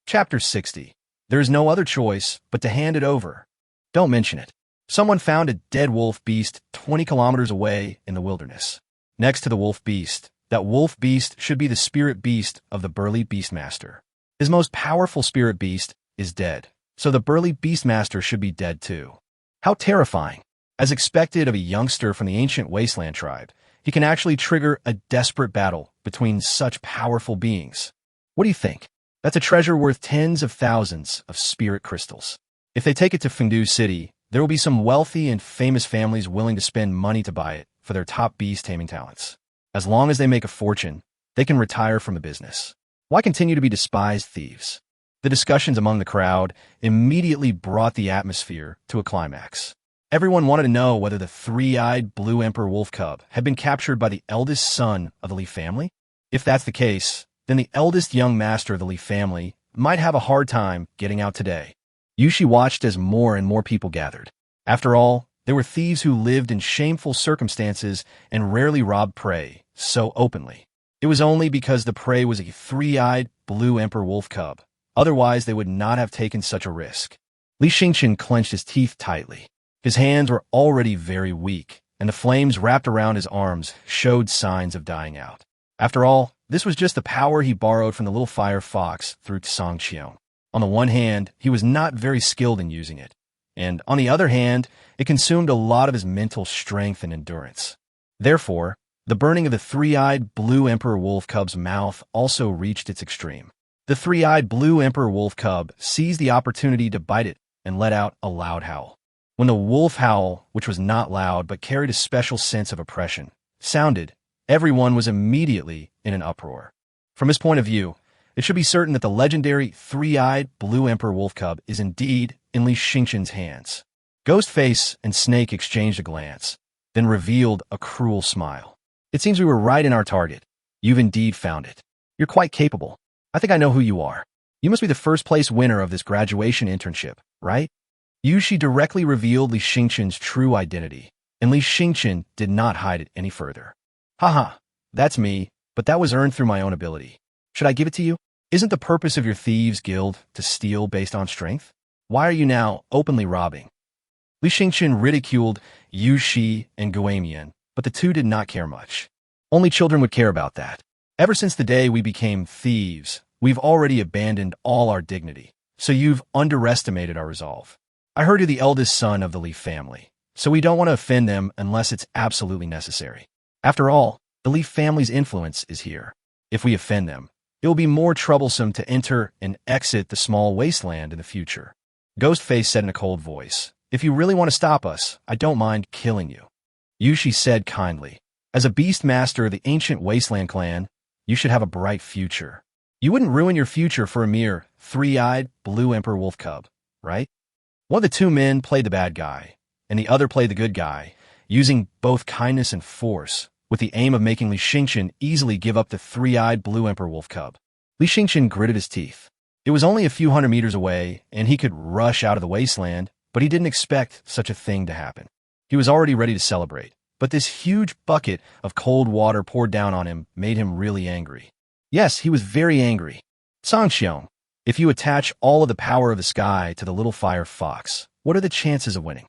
Chapter 60. There is no other choice but to hand it over. Don't mention it. Someone found a dead wolf beast 20 kilometers away in the wilderness. Next to the wolf beast, that wolf beast should be the spirit beast of the burly Beastmaster. His most powerful spirit beast is dead, so the burly Beastmaster should be dead too. How terrifying. As expected of a youngster from the ancient wasteland tribe, he can actually trigger a desperate battle between such powerful beings. What do you think? That's a treasure worth tens of thousands of spirit crystals. If they take it to Fengdu City, there will be some wealthy and famous families willing to spend money to buy it for their top beast taming talents. As long as they make a fortune, they can retire from the business. Why continue to be despised thieves? The discussions among the crowd immediately brought the atmosphere to a climax. Everyone wanted to know whether the three-eyed blue emperor wolf cub had been captured by the eldest son of the Li family. If that's the case, then the eldest young master of the Li family might have a hard time getting out today. Yushi watched as more and more people gathered. After all, there were thieves who lived in shameful circumstances and rarely robbed prey so openly. It was only because the prey was a three-eyed blue emperor wolf cub. Otherwise, they would not have taken such a risk. Li Xingqian clenched his teeth tightly. His hands were already very weak, and the flames wrapped around his arms showed signs of dying out. After all, this was just the power he borrowed from the little fire fox through Tsangqiong. On the one hand, he was not very skilled in using it, and on the other hand, it consumed a lot of his mental strength and endurance. Therefore, the burning of the three-eyed blue emperor wolf cub's mouth also reached its extreme. The three-eyed blue emperor wolf cub seized the opportunity to bite it and let out a loud howl. When the wolf howl, which was not loud but carried a special sense of oppression, sounded, everyone was immediately in an uproar. From his point of view, it should be certain that the legendary three-eyed blue emperor wolf cub is indeed in Li Xingqian's hands. Ghostface and Snake exchanged a glance, then revealed a cruel smile. It seems we were right in our target. You've indeed found it. You're quite capable. I think I know who you are. You must be the first-place winner of this graduation internship, right? Yushi directly revealed Li Xingqian's true identity, and Li Xingqian did not hide it any further. Haha, that's me, but that was earned through my own ability. Should I give it to you? Isn't the purpose of your thieves' guild to steal based on strength? Why are you now openly robbing? Li Xingqian ridiculed Yushi and Guamian, but the two did not care much. Only children would care about that. Ever since the day we became thieves, we've already abandoned all our dignity, so you've underestimated our resolve. I heard you're the eldest son of the Li family, so we don't want to offend them unless it's absolutely necessary. After all, the Li family's influence is here. If we offend them, it will be more troublesome to enter and exit the small wasteland in the future. Ghostface said in a cold voice, "If you really want to stop us, I don't mind killing you." Yushi said kindly, "As a Beastmaster of the ancient Wasteland clan, you should have a bright future. You wouldn't ruin your future for a mere three-eyed blue emperor wolf cub, right?" One of the two men played the bad guy, and the other played the good guy, using both kindness and force, with the aim of making Li Xingqian easily give up the three-eyed blue emperor wolf cub. Li Xingqian gritted his teeth. It was only a few hundred meters away, and he could rush out of the wasteland, but he didn't expect such a thing to happen. He was already ready to celebrate, but this huge bucket of cold water poured down on him made him really angry. Yes, he was very angry. Tsangqiong, if you attach all of the power of the sky to the little fire fox, what are the chances of winning?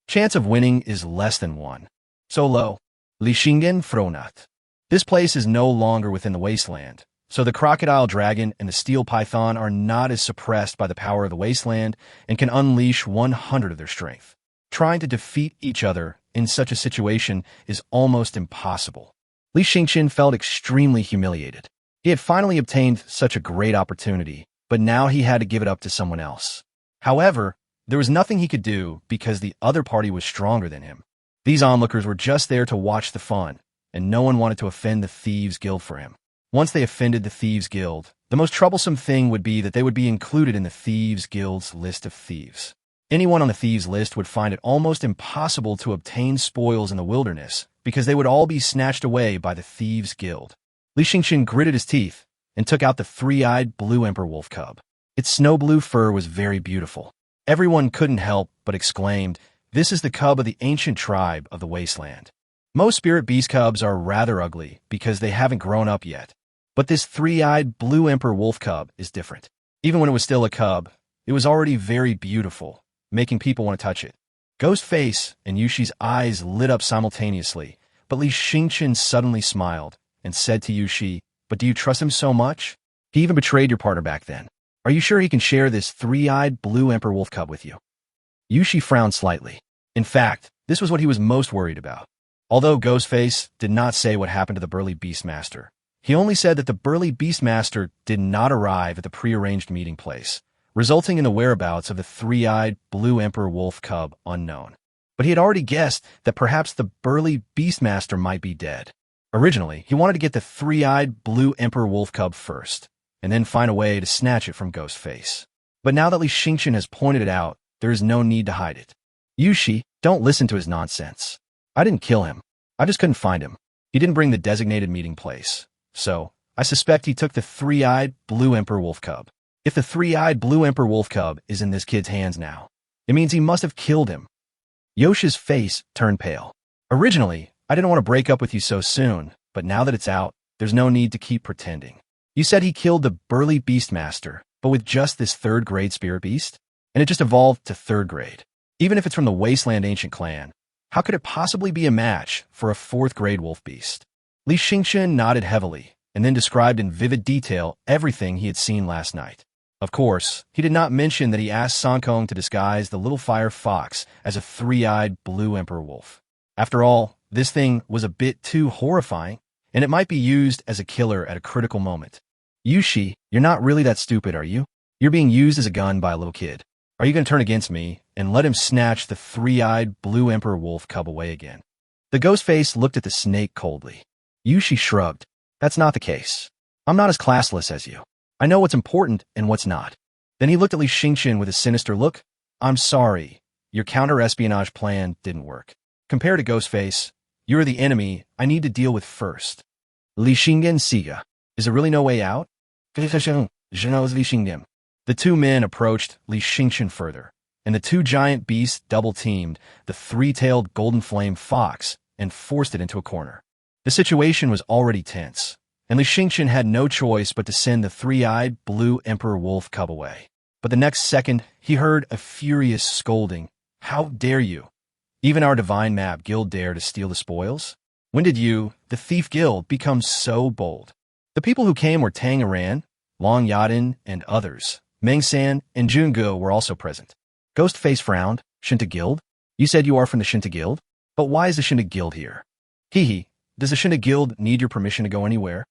Chance of winning is less than 1. So low. Li Xingqian Fronat. This place is no longer within the wasteland, so the crocodile dragon and the steel python are not as suppressed by the power of the wasteland and can unleash 100 of their strength. Trying to defeat each other in such a situation is almost impossible. Li Xingqian felt extremely humiliated. He had finally obtained such a great opportunity, but now he had to give it up to someone else. However, there was nothing he could do because the other party was stronger than him. These onlookers were just there to watch the fun, and no one wanted to offend the Thieves' Guild for him. Once they offended the Thieves' Guild, the most troublesome thing would be that they would be included in the Thieves' Guild's list of thieves. Anyone on the thieves' list would find it almost impossible to obtain spoils in the wilderness because they would all be snatched away by the Thieves' Guild. Li Xingqian gritted his teeth and took out the three-eyed blue emperor wolf cub. Its snow-blue fur was very beautiful. Everyone couldn't help but exclaimed, "This is the cub of the ancient tribe of the wasteland." Most spirit beast cubs are rather ugly because they haven't grown up yet. But this three-eyed blue emperor wolf cub is different. Even when it was still a cub, it was already very beautiful, making people want to touch it. Ghostface and Yushi's eyes lit up simultaneously, but Li Xingqian suddenly smiled and said to Yushi, "But do you trust him so much? He even betrayed your partner back then. Are you sure he can share this three-eyed blue emperor wolf cub with you?" Yushi frowned slightly. In fact, this was what he was most worried about. Although Ghostface did not say what happened to the burly Beastmaster, he only said that the burly Beastmaster did not arrive at the prearranged meeting place, resulting in the whereabouts of the three-eyed blue emperor wolf cub unknown. But he had already guessed that perhaps the burly Beastmaster might be dead. Originally, he wanted to get the three-eyed blue emperor wolf cub first, and then find a way to snatch it from Ghostface. But now that Li Xingqian has pointed it out, there is no need to hide it. Yushi, don't listen to his nonsense. I didn't kill him. I just couldn't find him. He didn't bring the designated meeting place. So, I suspect he took the three-eyed blue emperor wolf cub. If the three-eyed blue emperor wolf cub is in this kid's hands now, it means he must have killed him. Yoshi's face turned pale. Originally, I didn't want to break up with you so soon, but now that it's out, there's no need to keep pretending. You said he killed the burly Beastmaster, but with just this third-grade spirit beast? And it just evolved to third grade. Even if it's from the Wasteland Ancient Clan, how could it possibly be a match for a fourth-grade wolf beast? Li Yueming nodded heavily, and then described in vivid detail everything he had seen last night. Of course, he did not mention that he asked Sankong to disguise the little fire fox as a three-eyed blue emperor wolf. After all, this thing was a bit too horrifying, and it might be used as a killer at a critical moment. Yushi, you're not really that stupid, are you? You're being used as a gun by a little kid. Are you going to turn against me and let him snatch the three-eyed blue emperor wolf cub away again? The ghost face looked at the snake coldly. Yushi shrugged. That's not the case. I'm not as classless as you. I know what's important and what's not. Then he looked at Li Yueming with a sinister look. I'm sorry. Your counter-espionage plan didn't work. Compared to Ghostface, you're the enemy I need to deal with first. Li Yueming Siga. Is there really no way out? The two men approached Li Yueming further, and the two giant beasts double-teamed the three-tailed golden flame fox and forced it into a corner. The situation was already tense, and Li Yueming had no choice but to send the three-eyed blue emperor wolf cub away. But the next second, he heard a furious scolding. How dare you? Even our divine map guild dare to steal the spoils? When did you, the thief guild, become so bold? The people who came were Tang Iran, Long Yadin, and others. Meng San and Jungu were also present. Ghostface frowned. Shinta Guild? You said you are from the Shinta Guild? But why is the Shinta Guild here? Hee. Does the Shinta Guild need your permission to go anywhere?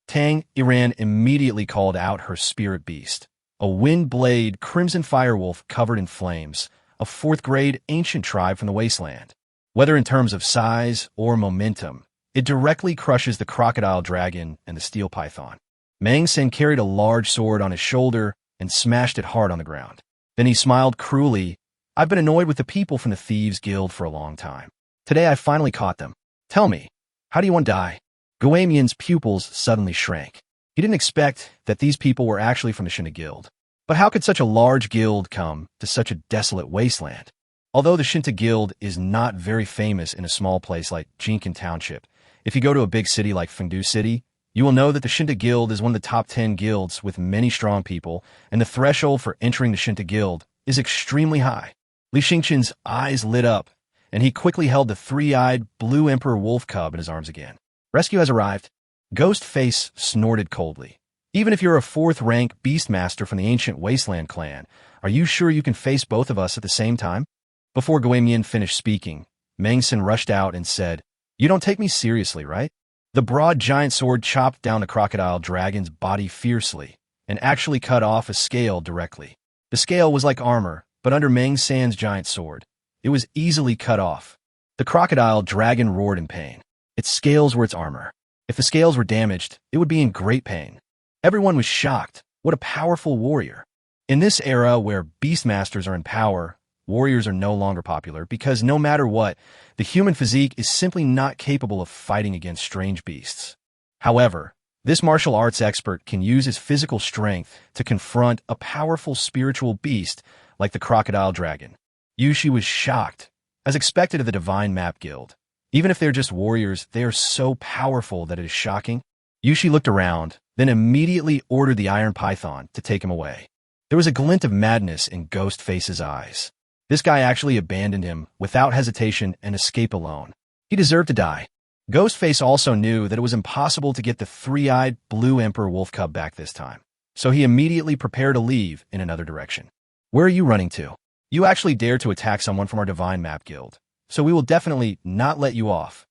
Tang Iran immediately called out her spirit beast, a wind-blade crimson firewolf covered in flames, a fourth-grade ancient tribe from the wasteland. Whether in terms of size or momentum, it directly crushes the crocodile dragon and the steel python. Meng Sen carried a large sword on his shoulder and smashed it hard on the ground. Then he smiled cruelly. I've been annoyed with the people from the Thieves Guild for a long time. Today I finally caught them. Tell me, how do you want to die? Guamian's pupils suddenly shrank. He didn't expect that these people were actually from the Shinta Guild. But how could such a large guild come to such a desolate wasteland? Although the Shinta Guild is not very famous in a small place like Jincan Township, if you go to a big city like Fengdu City, you will know that the Shinta Guild is one of the top 10 guilds with many strong people, and the threshold for entering the Shinta Guild is extremely high. Li Yueming's eyes lit up, and he quickly held the three-eyed blue emperor wolf cub in his arms again. Rescue has arrived. Ghostface snorted coldly. Even if you're a fourth-rank Beastmaster from the ancient Wasteland clan, are you sure you can face both of us at the same time? Before Guamian finished speaking, Meng Sen rushed out and said, You don't take me seriously, right? The broad giant sword chopped down the crocodile dragon's body fiercely and actually cut off a scale directly. The scale was like armor, but under Meng San's giant sword, it was easily cut off. The crocodile dragon roared in pain. Its scales were its armor. If the scales were damaged, it would be in great pain. Everyone was shocked. What a powerful warrior. In this era where Beastmasters are in power, warriors are no longer popular because no matter what, the human physique is simply not capable of fighting against strange beasts. However, this martial arts expert can use his physical strength to confront a powerful spiritual beast like the crocodile dragon. Yushi was shocked, as expected of the Divine Map Guild. Even if they're just warriors, they are so powerful that it is shocking. Yushi looked around, then immediately ordered the Iron Python to take him away. There was a glint of madness in Ghostface's eyes. This guy actually abandoned him without hesitation and escaped alone. He deserved to die. Ghostface also knew that it was impossible to get the three-eyed blue emperor wolf cub back this time, so he immediately prepared to leave in another direction. Where are you running to? You actually dared to attack someone from our Divine Map Guild, so we will definitely not let you off.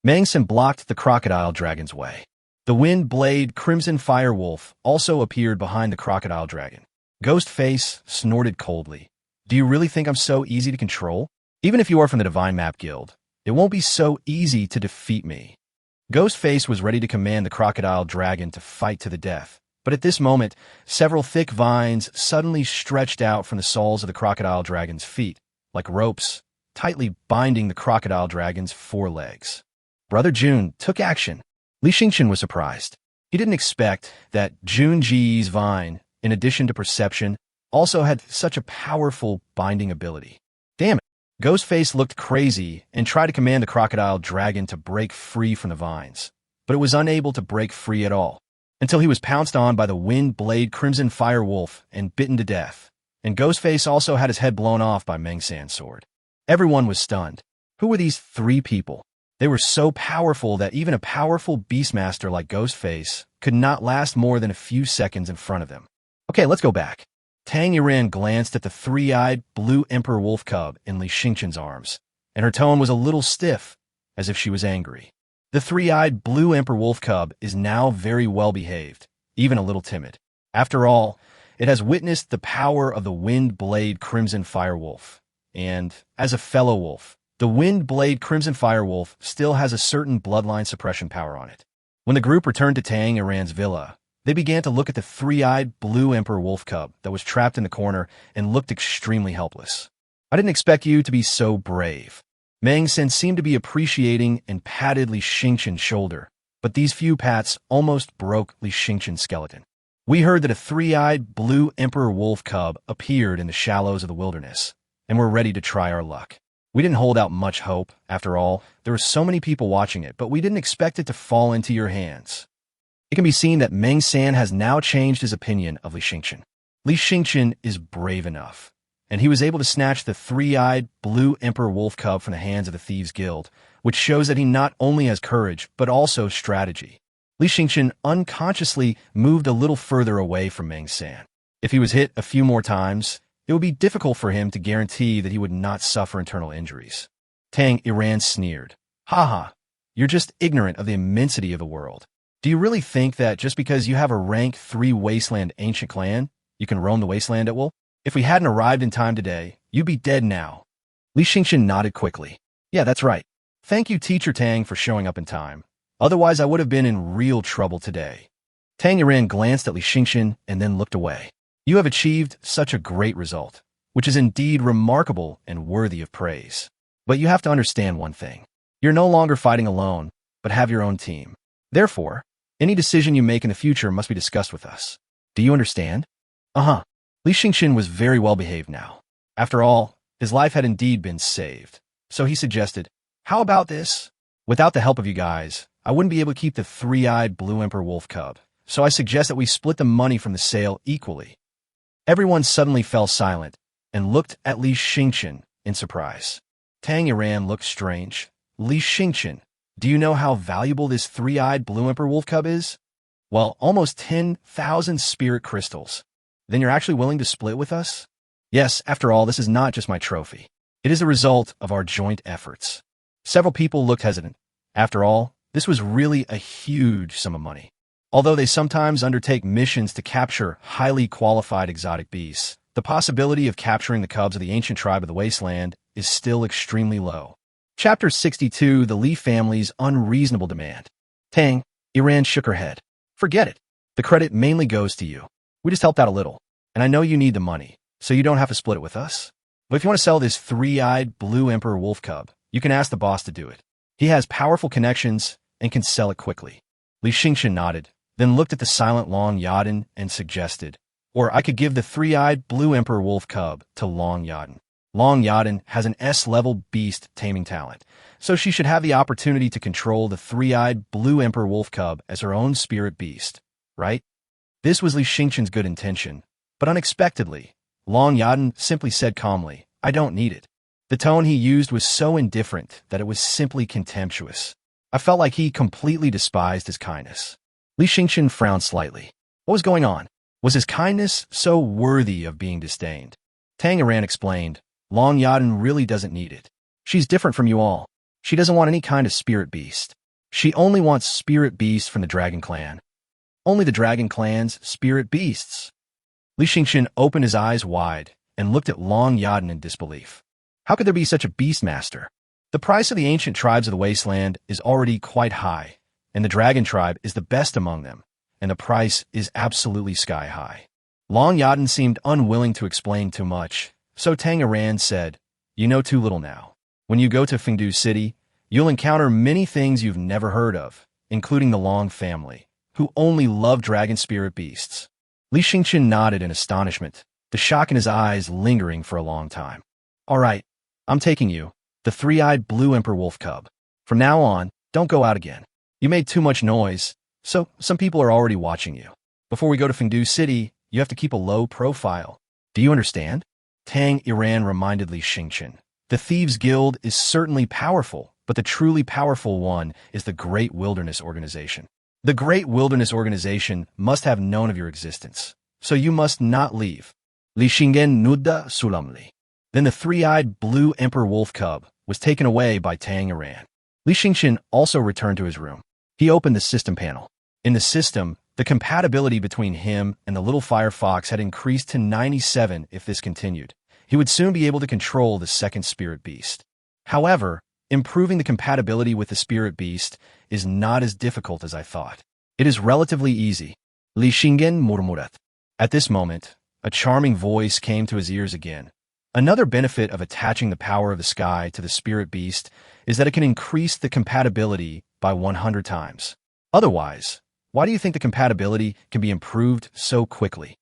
Meng Sen blocked the crocodile dragon's way. The wind-blade crimson firewolf also appeared behind the crocodile dragon. Ghostface snorted coldly. Do you really think I'm so easy to control? Even if you are from the Divine Map Guild, it won't be so easy to defeat me. Ghostface was ready to command the crocodile dragon to fight to the death, but at this moment, several thick vines suddenly stretched out from the soles of the crocodile dragon's feet, like ropes, tightly binding the crocodile dragon's forelegs. Brother June took action. Li Yueming was surprised. He didn't expect that Junji's vine, in addition to perception, also had such a powerful binding ability. Damn it. Ghostface looked crazy and tried to command the crocodile dragon to break free from the vines, but it was unable to break free at all, until he was pounced on by the wind blade crimson fire wolf and bitten to death. And Ghostface also had his head blown off by Meng San's sword. Everyone was stunned. Who were these three people? They were so powerful that even a powerful beastmaster like Ghostface could not last more than a few seconds in front of them. Okay, let's go back. Tang Yuran glanced at the three-eyed blue emperor wolf cub in Li Xingqian's arms, and her tone was a little stiff, as if she was angry. The three-eyed blue emperor wolf cub is now very well behaved, even a little timid. After all, it has witnessed the power of the wind blade crimson fire wolf. And, as a fellow wolf, the wind blade crimson fire wolf still has a certain bloodline suppression power on it. When the group returned to Tang Yuran's villa, they began to look at the three-eyed blue emperor wolf cub that was trapped in the corner and looked extremely helpless. I didn't expect you to be so brave. Meng San seemed to be appreciating and patted Li Xingqian's shoulder, but these few pats almost broke Li Xingqian's skeleton. We heard that a three-eyed blue emperor wolf cub appeared in the shallows of the wilderness, and we're ready to try our luck. We didn't hold out much hope. After all, there were so many people watching it, but we didn't expect it to fall into your hands. It can be seen that Meng San has now changed his opinion of Li Xingqian. Li Xingqian is brave enough, and he was able to snatch the three-eyed blue emperor wolf cub from the hands of the Thieves Guild, which shows that he not only has courage, but also strategy. Li Xingqian unconsciously moved a little further away from Meng San. If he was hit a few more times, it would be difficult for him to guarantee that he would not suffer internal injuries. Tang Yuran sneered. Haha, you're just ignorant of the immensity of the world. Do you really think that just because you have a rank 3 wasteland ancient clan, you can roam the wasteland at will? If we hadn't arrived in time today, you'd be dead now. Li Xingqian nodded quickly. Yeah, that's right. Thank you, Teacher Tang, for showing up in time. Otherwise, I would have been in real trouble today. Tang Yuran glanced at Li Xingqian and then looked away. You have achieved such a great result, which is indeed remarkable and worthy of praise. But you have to understand one thing. You're no longer fighting alone, but have your own team. Therefore, any decision you make in the future must be discussed with us. Do you understand? Uh-huh. Li Xingqian was very well behaved now. After all, his life had indeed been saved. So he suggested, how about this? Without the help of you guys, I wouldn't be able to keep the three-eyed blue emperor wolf cub. So I suggest that we split the money from the sale equally. Everyone suddenly fell silent and looked at Li Xingqian in surprise. Tang Yuran looked strange. Li Xingqian, do you know how valuable this three-eyed blue emperor wolf cub is? Well, almost 10,000 spirit crystals. Then you're actually willing to split with us? Yes, after all, this is not just my trophy. It is the result of our joint efforts. Several people looked hesitant. After all, this was really a huge sum of money. Although they sometimes undertake missions to capture highly qualified exotic beasts, the possibility of capturing the cubs of the ancient tribe of the wasteland is still extremely low. Chapter 62, The Li Family's Unreasonable Demand. Tang Yuran shook her head. Forget it. The credit mainly goes to you. We just helped out a little, and I know you need the money, so you don't have to split it with us. But if you want to sell this three-eyed blue emperor wolf cub, you can ask the boss to do it. He has powerful connections and can sell it quickly. Li Xingqian nodded, then looked at the silent Long Yaden and suggested, or I could give the three-eyed blue emperor wolf cub to Long Yaden. Long Yaden has an S-level Beast Taming Talent, so she should have the opportunity to control the three-eyed blue emperor wolf cub as her own spirit beast, right? This was Li Xingqian's good intention, but unexpectedly, Long Yaden simply said calmly, I don't need it. The tone he used was so indifferent that it was simply contemptuous. I felt like he completely despised his kindness. Li Xingqian frowned slightly. What was going on? Was his kindness so worthy of being disdained? Tang Yuran explained, Long Yaden really doesn't need it. She's different from you all. She doesn't want any kind of spirit beast. She only wants spirit beasts from the Dragon Clan. Only the Dragon Clan's spirit beasts. Li Xingqian opened his eyes wide and looked at Long Yaden in disbelief. How could there be such a beastmaster? The price of the ancient tribes of the wasteland is already quite high, and the Dragon tribe is the best among them, and the price is absolutely sky high. Long Yaden seemed unwilling to explain too much, so Tang Yuran said, You know too little now. When you go to Fengdu City, you'll encounter many things you've never heard of, including the Long family, who only love dragon spirit beasts. Li Xingqian nodded in astonishment, the shock in his eyes lingering for a long time. All right, I'm taking you, the three-eyed blue emperor wolf cub. From now on, don't go out again. You made too much noise, so some people are already watching you. Before we go to Fengdu City, you have to keep a low profile. Do you understand? Tang Iran reminded Li Xingqian. The Thieves' Guild is certainly powerful, but the truly powerful one is the Great Wilderness Organization. The Great Wilderness Organization must have known of your existence, so you must not leave. Li Xingqian nudda sulamli. Then the three-eyed blue emperor wolf cub was taken away by Tang Iran. Li Xingqian also returned to his room. He opened the system panel. In the system, the compatibility between him and the little fire fox had increased to 97. If this continued, he would soon be able to control the second spirit beast. However, improving the compatibility with the spirit beast is not as difficult as I thought. It is relatively easy. Li Xingqian murmurat. At this moment, a charming voice came to his ears again. Another benefit of attaching the power of the sky to the spirit beast is that it can increase the compatibility by 100 times. Otherwise, why do you think the compatibility can be improved so quickly?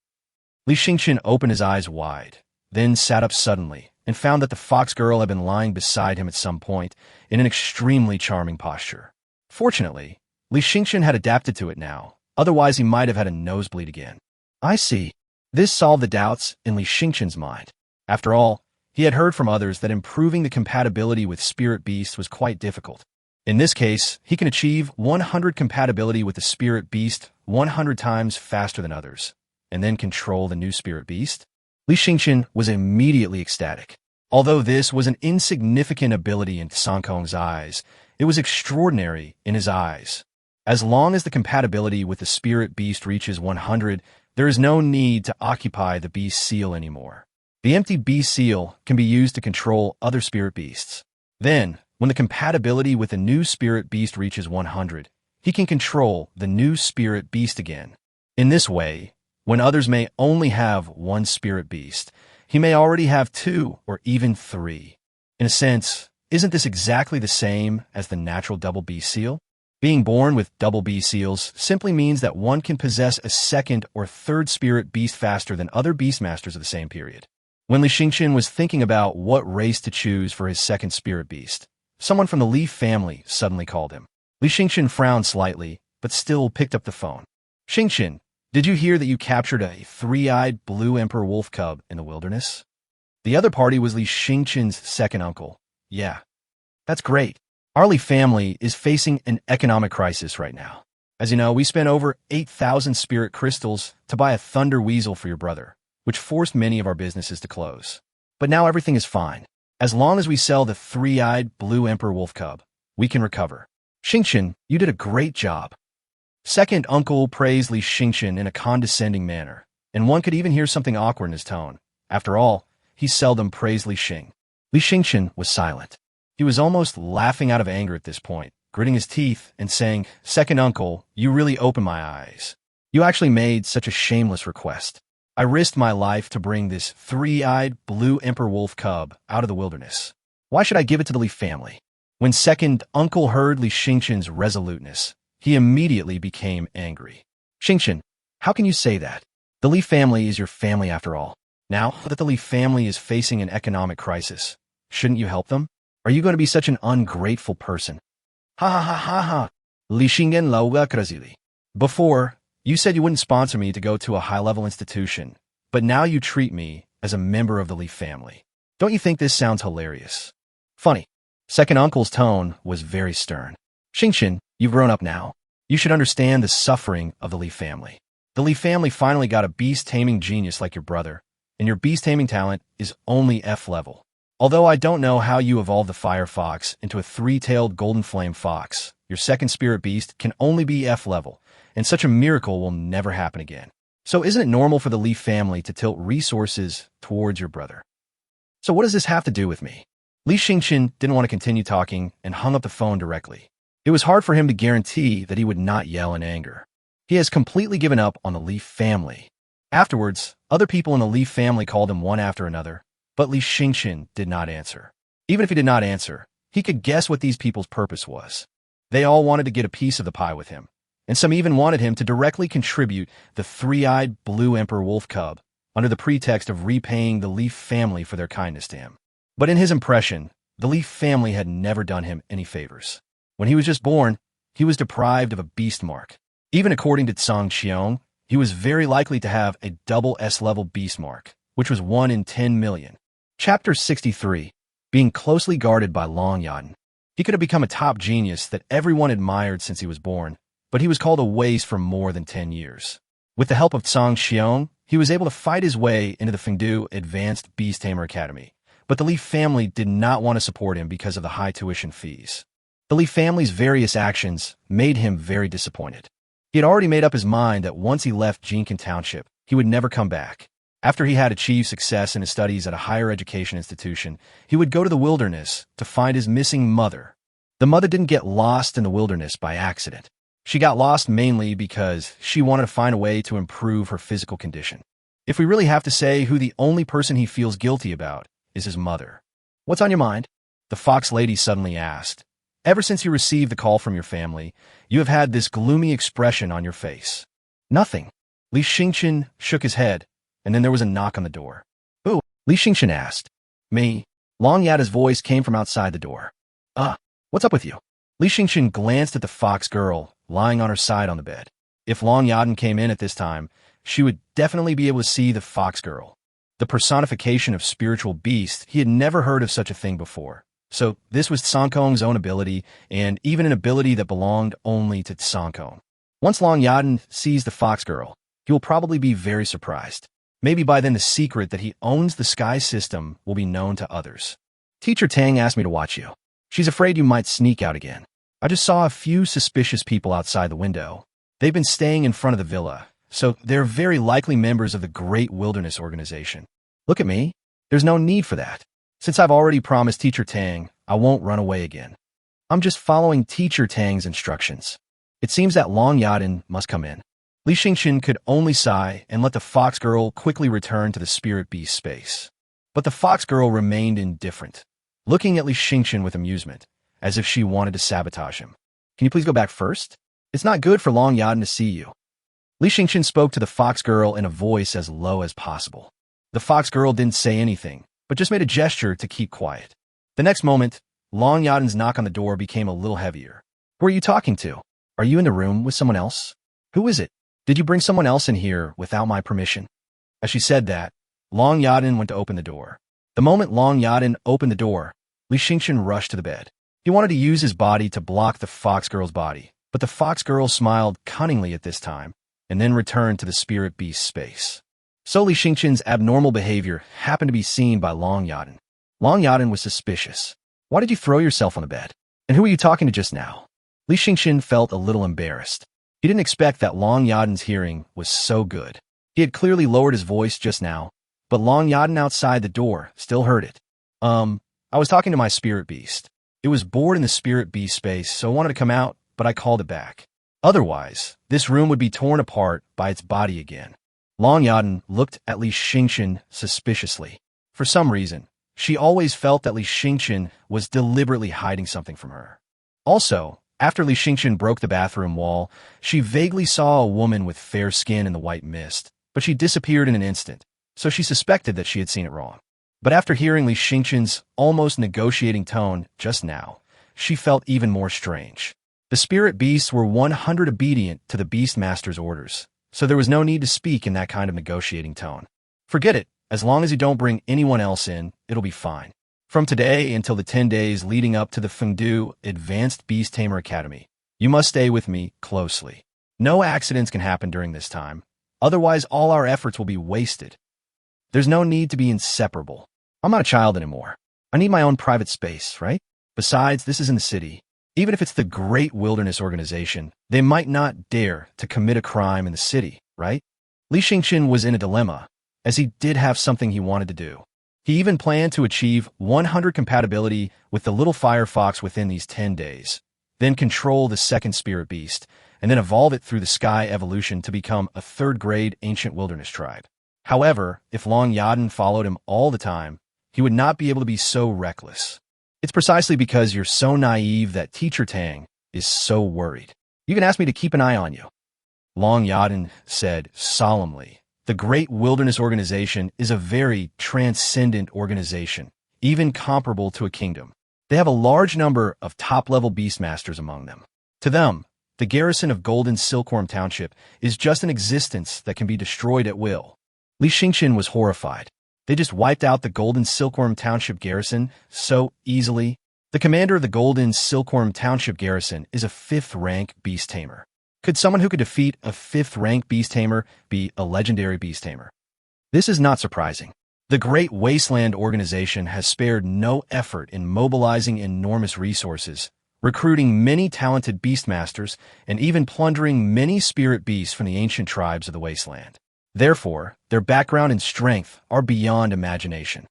Li Xingqian opened his eyes wide, then sat up suddenly and found that the fox girl had been lying beside him at some point in an extremely charming posture. Fortunately, Li Xingqian had adapted to it now, otherwise he might have had a nosebleed again. I see. This solved the doubts in Li Xingqian's mind. After all, he had heard from others that improving the compatibility with spirit beasts was quite difficult. In this case, he can achieve 100 compatibility with the spirit beast 100 times faster than others, and then control the new spirit beast. Li Xingqian was immediately ecstatic. Although this was an insignificant ability in Song Kong's eyes, it was extraordinary in his eyes. As long as the compatibility with the spirit beast reaches 100, there is no need to occupy the beast seal anymore. The empty beast seal can be used to control other spirit beasts. Then, when the compatibility with the new spirit beast reaches 100, he can control the new spirit beast again. In this way, when others may only have one spirit beast, he may already have 2 or even 3. In a sense, isn't this exactly the same as the natural double beast seal? Being born with double beast seals simply means that one can possess a second or third spirit beast faster than other Beastmasters of the same period. When Li Xingqian was thinking about what race to choose for his second spirit beast, someone from the Li family suddenly called him. Li Xingqian frowned slightly, but still picked up the phone. Xingqian, did you hear that you captured a three-eyed blue emperor wolf cub in the wilderness? The other party was Li Xingqian's second uncle. Yeah, that's great. Our Li family is facing an economic crisis right now. As you know, we spent over 8,000 spirit crystals to buy a thunder weasel for your brother, which forced many of our businesses to close. But now everything is fine. As long as we sell the three-eyed blue emperor wolf cub, we can recover. Xingqian, you did a great job. Second uncle praised Li Xingqian in a condescending manner, and one could even hear something awkward in his tone. After all, he seldom praised Li Xing. Li Xingqian was silent. He was almost laughing out of anger at this point, gritting his teeth and saying, Second uncle, you really opened my eyes. You actually made such a shameless request. I risked my life to bring this three-eyed blue emperor wolf cub out of the wilderness. Why should I give it to the Li family? When second uncle heard Li Xingqian's resoluteness, he immediately became angry. Xingqian, how can you say that? The Li family is your family after all. Now that the Li family is facing an economic crisis, shouldn't you help them? Are you going to be such an ungrateful person? Ha ha ha ha ha. Li Xingqian lauga krazili. Before, you said you wouldn't sponsor me to go to a high-level institution, but now you treat me as a member of the Li family. Don't you think this sounds hilarious? Funny. Second uncle's tone was very stern. Xingqian, you've grown up now. You should understand the suffering of the Li family. The Li family finally got a beast taming genius like your brother, and your beast taming talent is only F level. Although I don't know how you evolved the fire fox into a three-tailed golden flame fox, your second spirit beast can only be F level, and such a miracle will never happen again. So isn't it normal for the Li family to tilt resources towards your brother? So what does this have to do with me? Li Xingqian didn't want to continue talking and hung up the phone directly. It was hard for him to guarantee that he would not yell in anger. He has completely given up on the Li family. Afterwards, other people in the Li family called him one after another, but Li Xingqian did not answer. Even if he did not answer, he could guess what these people's purpose was. They all wanted to get a piece of the pie with him, and some even wanted him to directly contribute the three-eyed blue emperor wolf cub under the pretext of repaying the Li family for their kindness to him. But in his impression, the Li family had never done him any favors. When he was just born, he was deprived of a beast mark. Even according to Tsang Qiong, he was very likely to have a double S-level beast mark, which was 1 in 10 million. Chapter 63, being closely guarded by Long Yaden. He could have become a top genius that everyone admired since he was born, but he was called a waste for more than 10 years. With the help of Tsang Qiong, he was able to fight his way into the Fengdu Advanced Beast Tamer Academy, but the Li family did not want to support him because of the high tuition fees. The Li family's various actions made him very disappointed. He had already made up his mind that once he left Jincan Township, he would never come back. After he had achieved success in his studies at a higher education institution, he would go to the wilderness to find his missing mother. The mother didn't get lost in the wilderness by accident. She got lost mainly because she wanted to find a way to improve her physical condition. If we really have to say who the only person he feels guilty about is his mother. "What's on your mind?" the fox lady suddenly asked. "Ever since you received the call from your family, you have had this gloomy expression on your face." "Nothing." Li Xingqian shook his head, and then there was a knock on the door. "Who?" Li Xingqian asked. "Me." Long Yada's voice came from outside the door. What's up with you?" Li Xingqian glanced at the fox girl, lying on her side on the bed. If Long Yaden came in at this time, she would definitely be able to see the fox girl. The personification of spiritual beast, he had never heard of such a thing before. So this was Tsankong's own ability, and even an ability that belonged only to Tsankong. Once Long Yaden sees the fox girl, he will probably be very surprised. Maybe by then the secret that he owns the sky system will be known to others. "Teacher Tang asked me to watch you. She's afraid you might sneak out again. I just saw a few suspicious people outside the window. They've been staying in front of the villa, so they're very likely members of the Great Wilderness Organization. Look at me. There's no need for that. Since I've already promised Teacher Tang, I won't run away again. I'm just following Teacher Tang's instructions." It seems that Long Yaden must come in. Li Xingqian could only sigh and let the fox girl quickly return to the spirit beast space. But the fox girl remained indifferent, looking at Li Xingqian with amusement, as if she wanted to sabotage him. "Can you please go back first? It's not good for Long Yaden to see you." Li Xingqian spoke to the fox girl in a voice as low as possible. The fox girl didn't say anything, but just made a gesture to keep quiet. The next moment, Long Yaden's knock on the door became a little heavier. "Who are you talking to? Are you in the room with someone else? Who is it? Did you bring someone else in here without my permission?" As she said that, Long Yaden went to open the door. The moment Long Yaden opened the door, Li Xingqian rushed to the bed. He wanted to use his body to block the fox girl's body, but the fox girl smiled cunningly at this time, and then returned to the spirit beast space. So Li Xingqian's abnormal behavior happened to be seen by Long Yaden. Long Yaden was suspicious. "Why did you throw yourself on the bed? And who were you talking to just now?" Li Xingqian felt a little embarrassed. He didn't expect that Long Yaden's hearing was so good. He had clearly lowered his voice just now, but Long Yaden outside the door still heard it. I was talking to my spirit beast. It was bored in the spirit beast space, so it wanted to come out, but I called it back. Otherwise, this room would be torn apart by its body again." Long Yaden looked at Li Xingqian suspiciously. For some reason, she always felt that Li Xingqian was deliberately hiding something from her. Also, after Li Xingqian broke the bathroom wall, she vaguely saw a woman with fair skin in the white mist, but she disappeared in an instant, so she suspected that she had seen it wrong. But after hearing Li Xingqian's almost negotiating tone just now, she felt even more strange. The spirit beasts were 100% obedient to the Beastmasters' orders, so there was no need to speak in that kind of negotiating tone. "Forget it. As long as you don't bring anyone else in, it'll be fine. From today until the 10 days leading up to the Fengdu Advanced Beast Tamer Academy, you must stay with me closely. No accidents can happen during this time. Otherwise, all our efforts will be wasted. There's no need to be inseparable. I'm not a child anymore. I need my own private space, right? Besides, this is in the city. Even if it's the Great Wilderness Organization, they might not dare to commit a crime in the city, right?" Li Xingqian was in a dilemma, as he did have something he wanted to do. He even planned to achieve 100 compatibility with the little fire fox within these 10 days, then control the second spirit beast, and then evolve it through the sky evolution to become a third-grade ancient wilderness tribe. However, if Long Yaden followed him all the time, he would not be able to be so reckless. It's precisely because you're so naive that Teacher Tang is so worried. You can ask me to keep an eye on you. Long Yaden said solemnly. The Great Wilderness Organization is a very transcendent organization, even comparable to a kingdom. They have a large number of top-level Beastmasters among them. To them, the garrison of Golden Silkworm Township is just an existence that can be destroyed at will. Li Xingqian was horrified. They just wiped out the Golden Silkworm Township garrison so easily. The commander of the Golden Silkworm Township garrison is a 5th-rank Beast Tamer. Could someone who could defeat a 5th-rank Beast Tamer be a legendary Beast Tamer? This is not surprising. The Great Wasteland Organization has spared no effort in mobilizing enormous resources, recruiting many talented Beastmasters, and even plundering many spirit beasts from the ancient tribes of the Wasteland. Therefore, their background and strength are beyond imagination.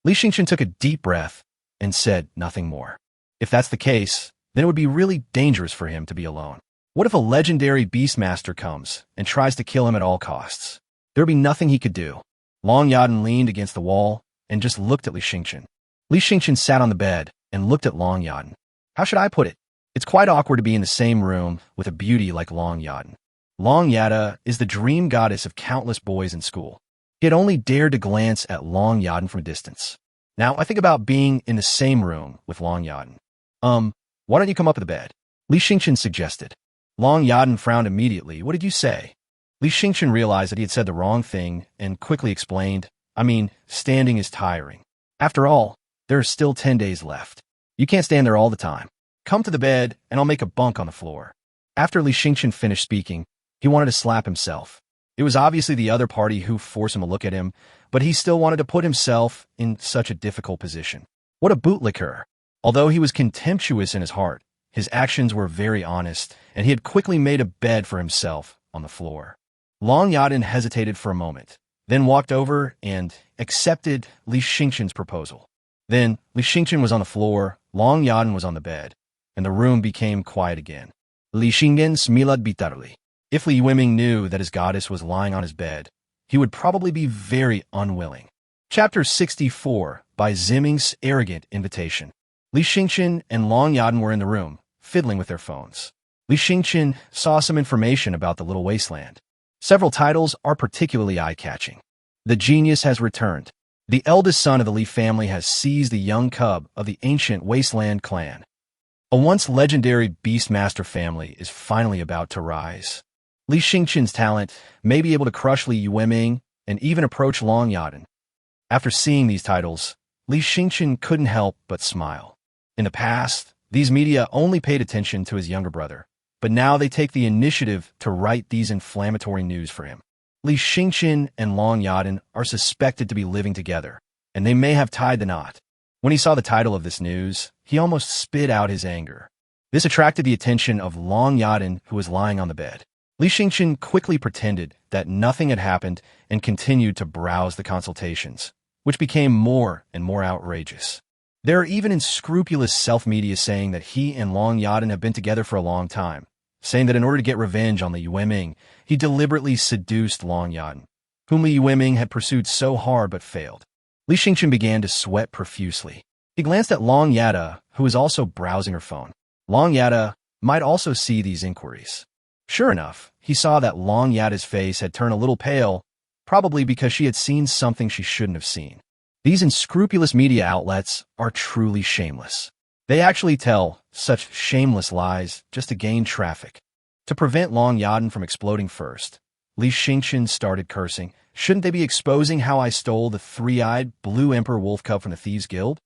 Li Xingqian took a deep breath and said nothing more. If that's the case, then it would be really dangerous for him to be alone. What if a legendary Beastmaster comes and tries to kill him at all costs? There would be nothing he could do. Long Yaden leaned against the wall and just looked at Li Xingqian. Li Xingqian sat on the bed and looked at Long Yaden. How should I put it? It's quite awkward to be in the same room with a beauty like Long Yaden. Long Yada is the dream goddess of countless boys in school. He had only dared to glance at Long Yaden from a distance. Now I think about being in the same room with Long Yaden. Why don't you come up to the bed? Li Xingqian suggested. Long Yaden frowned immediately. What did you say? Li Xingqian realized that he had said the wrong thing and quickly explained, standing is tiring. After all, there are still 10 days left. You can't stand there all the time. Come to the bed and I'll make a bunk on the floor. After Li Xingqian finished speaking, he wanted to slap himself. It was obviously the other party who forced him to look at him, but he still wanted to put himself in such a difficult position. What a bootlicker. Although he was contemptuous in his heart, his actions were very honest, and he had quickly made a bed for himself on the floor. Long Yaden hesitated for a moment, then walked over and accepted Li Xingqian's proposal. Then Li Xingqian was on the floor, Long Yaden was on the bed, and the room became quiet again. Li Xingqian smiled bitterly. If Li Yueming knew that his goddess was lying on his bed, he would probably be very unwilling. Chapter 64 by Ziming's Arrogant Invitation. Li Xingqian and Long Yaden were in the room, fiddling with their phones. Li Xingqian saw some information about the little wasteland. Several titles are particularly eye-catching. The genius has returned. The eldest son of the Li family has seized the young cub of the ancient wasteland clan. A once legendary Beastmaster family is finally about to rise. Li Xingqian's talent may be able to crush Li Yueming and even approach Long Yaden. After seeing these titles, Li Xingqian couldn't help but smile. In the past, these media only paid attention to his younger brother, but now they take the initiative to write these inflammatory news for him. Li Xingqian and Long Yaden are suspected to be living together, and they may have tied the knot. When he saw the title of this news, he almost spit out his anger. This attracted the attention of Long Yaden, who was lying on the bed. Li Xingqian quickly pretended that nothing had happened and continued to browse the consultations, which became more and more outrageous. There are even unscrupulous self-media saying that he and Long Yaden have been together for a long time, saying that in order to get revenge on Li Yueming, he deliberately seduced Long Yaden, whom Li Yueming had pursued so hard but failed. Li Xingqian began to sweat profusely. He glanced at Long Yada, who was also browsing her phone. Long Yada might also see these inquiries. Sure enough, he saw that Long Yada's face had turned a little pale, probably because she had seen something she shouldn't have seen. These unscrupulous media outlets are truly shameless. They actually tell such shameless lies just to gain traffic. To prevent Long Yaden from exploding first, Li Xingqian started cursing. Shouldn't they be exposing how I stole the three-eyed blue emperor wolf cub from the Thieves Guild?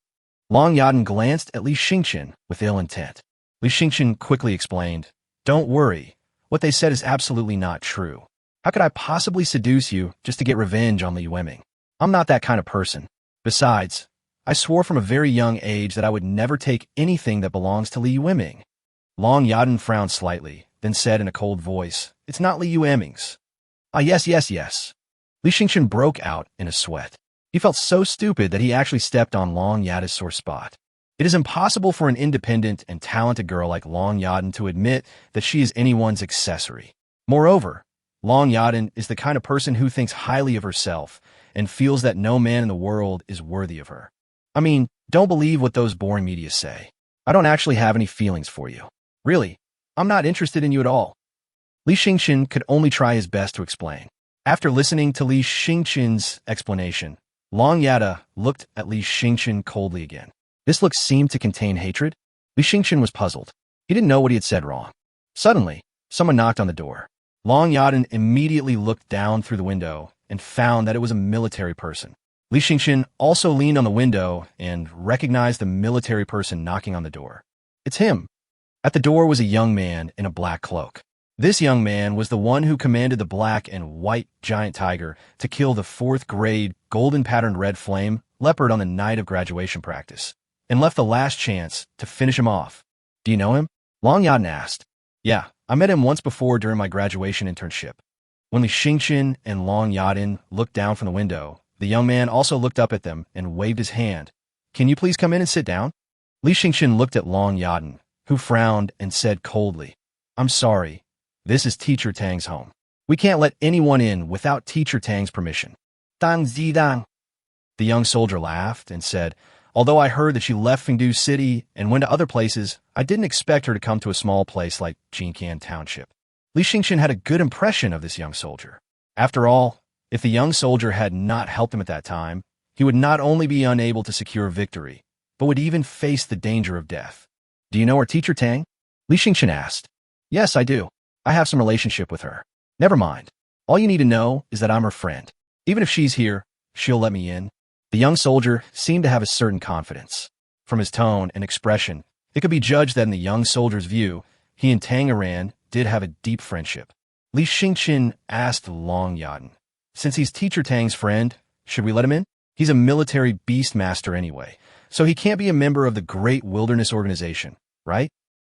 Long Yaden glanced at Li Xingqian with ill intent. Li Xingqian quickly explained, "Don't worry. What they said is absolutely not true. How could I possibly seduce you just to get revenge on Li Yueming? I'm not that kind of person. Besides, I swore from a very young age that I would never take anything that belongs to Li Yueming." Long Yaden frowned slightly, then said in a cold voice, "It's not Li Yueming's." "Ah, yes. Li Xingqian broke out in a sweat. He felt so stupid that he actually stepped on Long Yada's sore spot. It is impossible for an independent and talented girl like Long Yaden to admit that she is anyone's accessory. Moreover, Long Yaden is the kind of person who thinks highly of herself and feels that no man in the world is worthy of her. Don't believe what those boring media say. I don't actually have any feelings for you. Really, I'm not interested in you at all. Li Xingqian could only try his best to explain. After listening to Li Xingqian's explanation, Long Yada looked at Li Xingqian coldly again. This look seemed to contain hatred. Li Xingqian was puzzled. He didn't know what he had said wrong. Suddenly, someone knocked on the door. Long Yadan immediately looked down through the window and found that it was a military person. Li Xingqian also leaned on the window and recognized the military person knocking on the door. It's him. At the door was a young man in a black cloak. This young man was the one who commanded the black and white giant tiger to kill the 4th grade golden patterned red flame leopard on the night of graduation practice, and left the last chance to finish him off. Do you know him? Long Yadan asked. Yeah, I met him once before during my graduation internship. When Li Xingqian and Long Yadan looked down from the window, the young man also looked up at them and waved his hand. Can you please come in and sit down? Li Xingqian looked at Long Yadan, who frowned and said coldly, I'm sorry. This is Teacher Tang's home. We can't let anyone in without Teacher Tang's permission. Dang zidang. The young soldier laughed and said, although I heard that she left Fengdu City and went to other places, I didn't expect her to come to a small place like Jincan Township. Li Xingqian had a good impression of this young soldier. After all, if the young soldier had not helped him at that time, he would not only be unable to secure victory, but would even face the danger of death. Do you know her Teacher Tang? Li Xingqian asked. Yes, I do. I have some relationship with her. Never mind. All you need to know is that I'm her friend. Even if she's here, she'll let me in. The young soldier seemed to have a certain confidence. From his tone and expression, it could be judged that in the young soldier's view, he and Tanger did have a deep friendship. Li Xingqian asked Long Yadan, since he's Teacher Tang's friend, should we let him in? He's a military beastmaster anyway, so he can't be a member of the Great Wilderness Organization, right?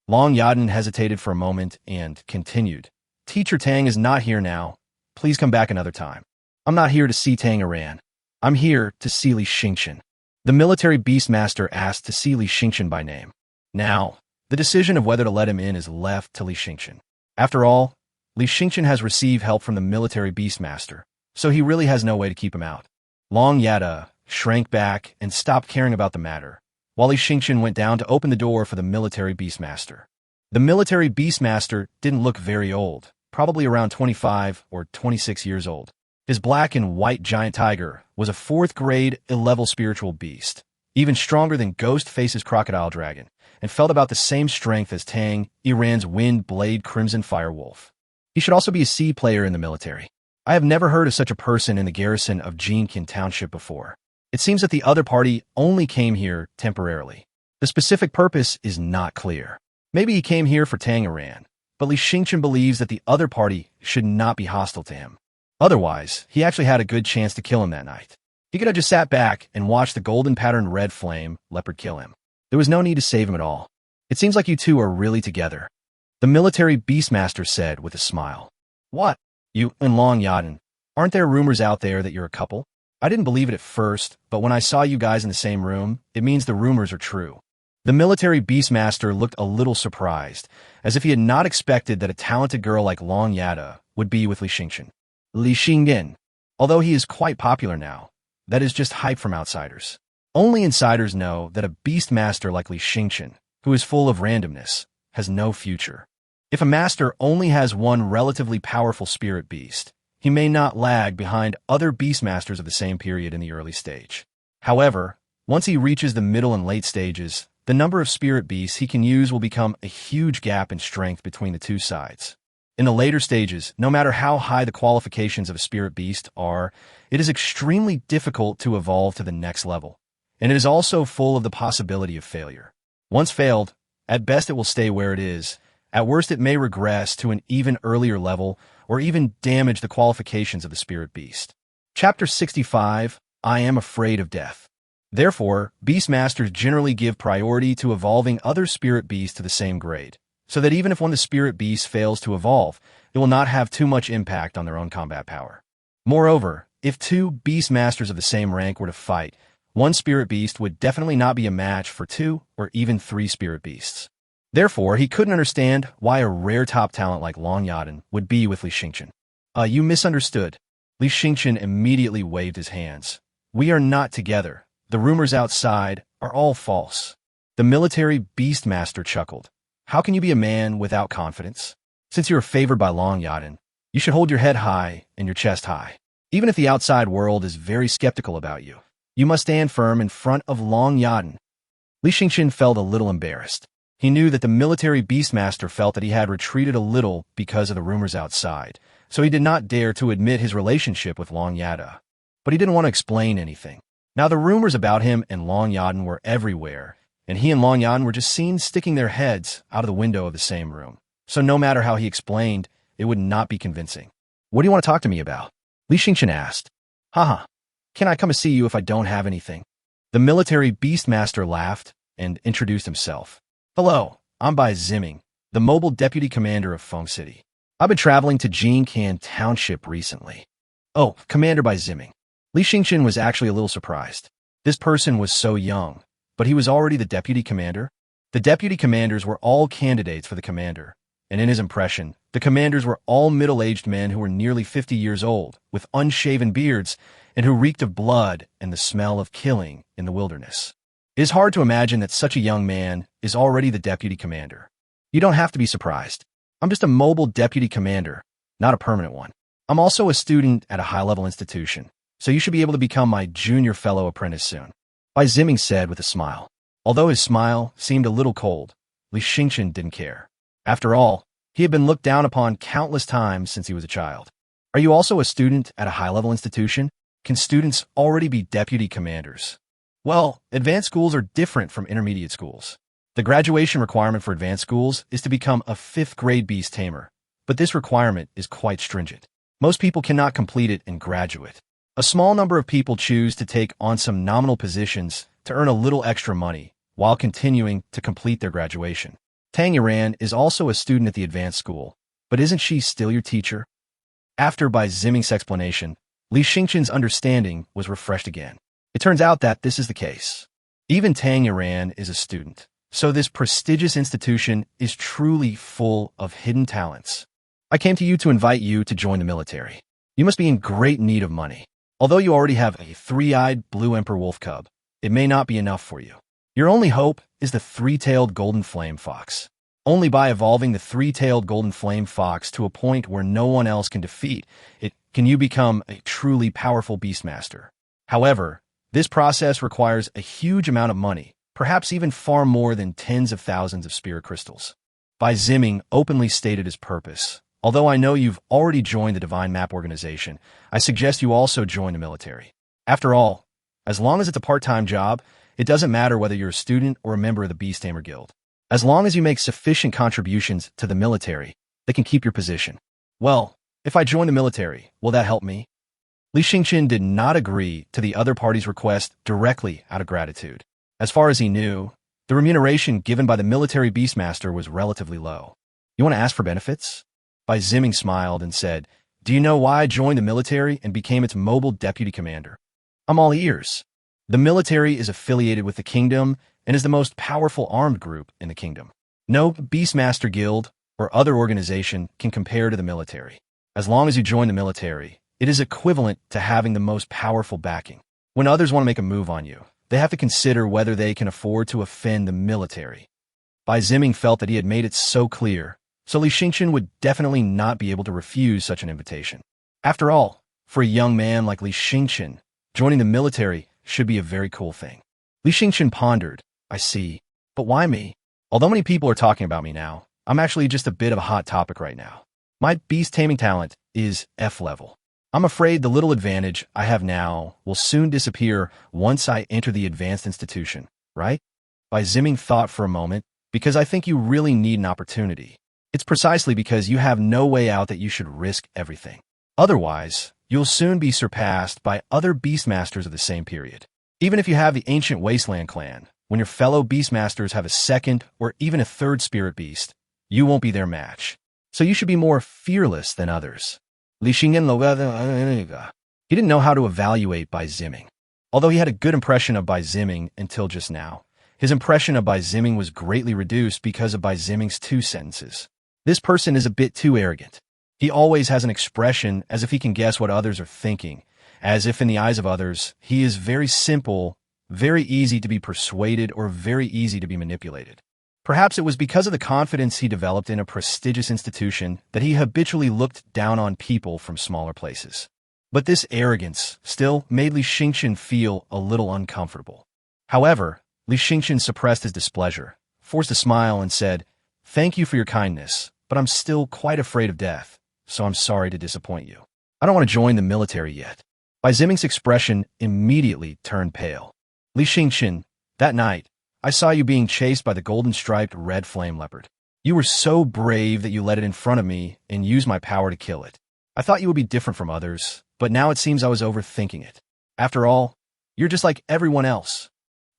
Long Yadan hesitated for a moment and continued. Teacher Tang is not here now. Please come back another time. I'm not here to see Tanger. I'm here to see Li Xingqian. The military beastmaster asked to see Li Xingqian by name. Now, the decision of whether to let him in is left to Li Xingqian. After all, Li Xingqian has received help from the military beastmaster, so he really has no way to keep him out. Long Yada shrank back and stopped caring about the matter, while Li Xingqian went down to open the door for the military beastmaster. The military beastmaster didn't look very old, probably around 25 or 26 years old. His black and white giant tiger was a 4th grade level spiritual beast, even stronger than Ghostface's crocodile dragon, and felt about the same strength as Tang Iran's wind blade crimson firewolf. He should also be a C player in the military. I have never heard of such a person in the garrison of Jincan Township before. It seems that the other party only came here temporarily. The specific purpose is not clear. Maybe he came here for Tanger, but Li Xingqian believes that the other party should not be hostile to him. Otherwise, he actually had a good chance to kill him that night. He could have just sat back and watched the golden patterned red flame leopard kill him. There was no need to save him at all. It seems like you two are really together. The military beastmaster said with a smile. What? You and Long Yadan, aren't there rumors out there that you're a couple? I didn't believe it at first, but when I saw you guys in the same room, it means the rumors are true. The military beastmaster looked a little surprised, as if he had not expected that a talented girl like Long Yada would be with Li Xingqian. Li Xingqian, although he is quite popular now, that is just hype from outsiders. Only insiders know that a beastmaster like Li Xingqian, who is full of randomness, has no future. If a master only has one relatively powerful spirit beast, he may not lag behind other beastmasters of the same period in the early stage. However, once he reaches the middle and late stages, the number of spirit beasts he can use will become a huge gap in strength between the two sides. In the later stages, no matter how high the qualifications of a spirit beast are, it is extremely difficult to evolve to the next level, and it is also full of the possibility of failure. Once failed, at best it will stay where it is. At worst, it may regress to an even earlier level or even damage the qualifications of the spirit beast. Chapter 65, I Am Afraid of Death. Therefore, beastmasters generally give priority to evolving other spirit beasts to the same grade, so that even if one of the spirit beasts fails to evolve, it will not have too much impact on their own combat power. Moreover, if two beastmasters of the same rank were to fight, one spirit beast would definitely not be a match for 2 or even 3 spirit beasts. Therefore, he couldn't understand why a rare top talent like Long Yadan would be with Li Xingqian. You misunderstood. Li Xingqian immediately waved his hands. We are not together. The rumors outside are all false. The military beastmaster chuckled. How can you be a man without confidence? Since you are favored by Long Yaden, you should hold your head high and your chest high. Even if the outside world is very skeptical about you, you must stand firm in front of Long Yaden. Li Xingqian felt a little embarrassed. He knew that the military beastmaster felt that he had retreated a little because of the rumors outside, so he did not dare to admit his relationship with Long Yada. But he didn't want to explain anything. Now the rumors about him and Long Yaden were everywhere, and he and Long Yaden were just seen sticking their heads out of the window of the same room. So no matter how he explained, it would not be convincing. What do you want to talk to me about? Li Xingqian asked. Haha, can I come to see you if I don't have anything? The military beastmaster laughed and introduced himself. Hello, I'm Bai Ziming, the mobile deputy commander of Feng City. I've been traveling to Jincan Township recently. Oh, Commander Bai Ziming. Li Xingqian was actually a little surprised. This person was so young, but he was already the deputy commander. The deputy commanders were all candidates for the commander, and in his impression, the commanders were all middle-aged men who were nearly 50 years old, with unshaven beards, and who reeked of blood and the smell of killing in the wilderness. It is hard to imagine that such a young man is already the deputy commander. You don't have to be surprised. I'm just a mobile deputy commander, not a permanent one. I'm also a student at a high-level institution, so you should be able to become my junior fellow apprentice soon. Bai Ziming said with a smile. Although his smile seemed a little cold, Li Xingqian didn't care. After all, he had been looked down upon countless times since he was a child. Are you also a student at a high-level institution? Can students already be deputy commanders? Well, advanced schools are different from intermediate schools. The graduation requirement for advanced schools is to become a 5th-grade beast tamer, but this requirement is quite stringent. Most people cannot complete it and graduate. A small number of people choose to take on some nominal positions to earn a little extra money while continuing to complete their graduation. Tang Yuran is also a student at the advanced school, but isn't she still your teacher? After Bai Ziming's explanation, Li Xingqian's understanding was refreshed again. It turns out that this is the case. Even Tang Yuran is a student, so this prestigious institution is truly full of hidden talents. I came to you to invite you to join the military. You must be in great need of money. Although you already have a 3-eyed blue emperor wolf cub, it may not be enough for you. Your only hope is the 3-tailed golden flame fox. Only by evolving the 3-tailed golden flame fox to a point where no one else can defeat it can you become a truly powerful beastmaster. However, this process requires a huge amount of money, perhaps even far more than tens of thousands of spirit crystals. Bai Ziming openly stated his purpose. Although I know you've already joined the Divine Map organization, I suggest you also join the military. After all, as long as it's a part-time job, it doesn't matter whether you're a student or a member of the Beast Tamer Guild. As long as you make sufficient contributions to the military, they can keep your position. Well, if I join the military, will that help me? Li Xingqian did not agree to the other party's request directly out of gratitude. As far as he knew, the remuneration given by the military beastmaster was relatively low. You want to ask for benefits? Bai Ziming smiled and said, Do you know why I joined the military and became its mobile deputy commander? I'm all ears. The military is affiliated with the kingdom and is the most powerful armed group in the kingdom. No Beastmaster Guild or other organization can compare to the military. As long as you join the military, it is equivalent to having the most powerful backing. When others want to make a move on you, they have to consider whether they can afford to offend the military. Bai Ziming felt that he had made it so clear, so Li Xingqian would definitely not be able to refuse such an invitation. After all, for a young man like Li Xingqian, joining the military should be a very cool thing. Li Xingqian pondered, I see, but why me? Although many people are talking about me now, I'm actually just a bit of a hot topic right now. My Beast Taming Talent is F level. I'm afraid the little advantage I have now will soon disappear once I enter the advanced institution, right? Bai Ziming thought for a moment, because I think you really need an opportunity. It's precisely because you have no way out that you should risk everything. Otherwise, you'll soon be surpassed by other Beastmasters of the same period. Even if you have the Ancient Wasteland clan, when your fellow Beastmasters have a 2nd or even a 3rd spirit beast, you won't be their match. So you should be more fearless than others. Li Xingqian he didn't know how to evaluate Bai Ziming. Although he had a good impression of Bai Ziming until just now, his impression of Bai Ziming was greatly reduced because of Bai Ziming's 2 sentences. This person is a bit too arrogant. He always has an expression as if he can guess what others are thinking, as if in the eyes of others, he is very simple, very easy to be persuaded, or very easy to be manipulated. Perhaps it was because of the confidence he developed in a prestigious institution that he habitually looked down on people from smaller places. But this arrogance still made Li Xingqian feel a little uncomfortable. However, Li Xingqian suppressed his displeasure, forced a smile, and said, "Thank you for your kindness, but I'm still quite afraid of death, so I'm sorry to disappoint you. I don't want to join the military yet." Bai Ziming's expression immediately turned pale. "Li Xingqian, that night, I saw you being chased by the golden-striped red flame leopard. You were so brave that you led it in front of me and used my power to kill it. I thought you would be different from others, but now it seems I was overthinking it. After all, you're just like everyone else."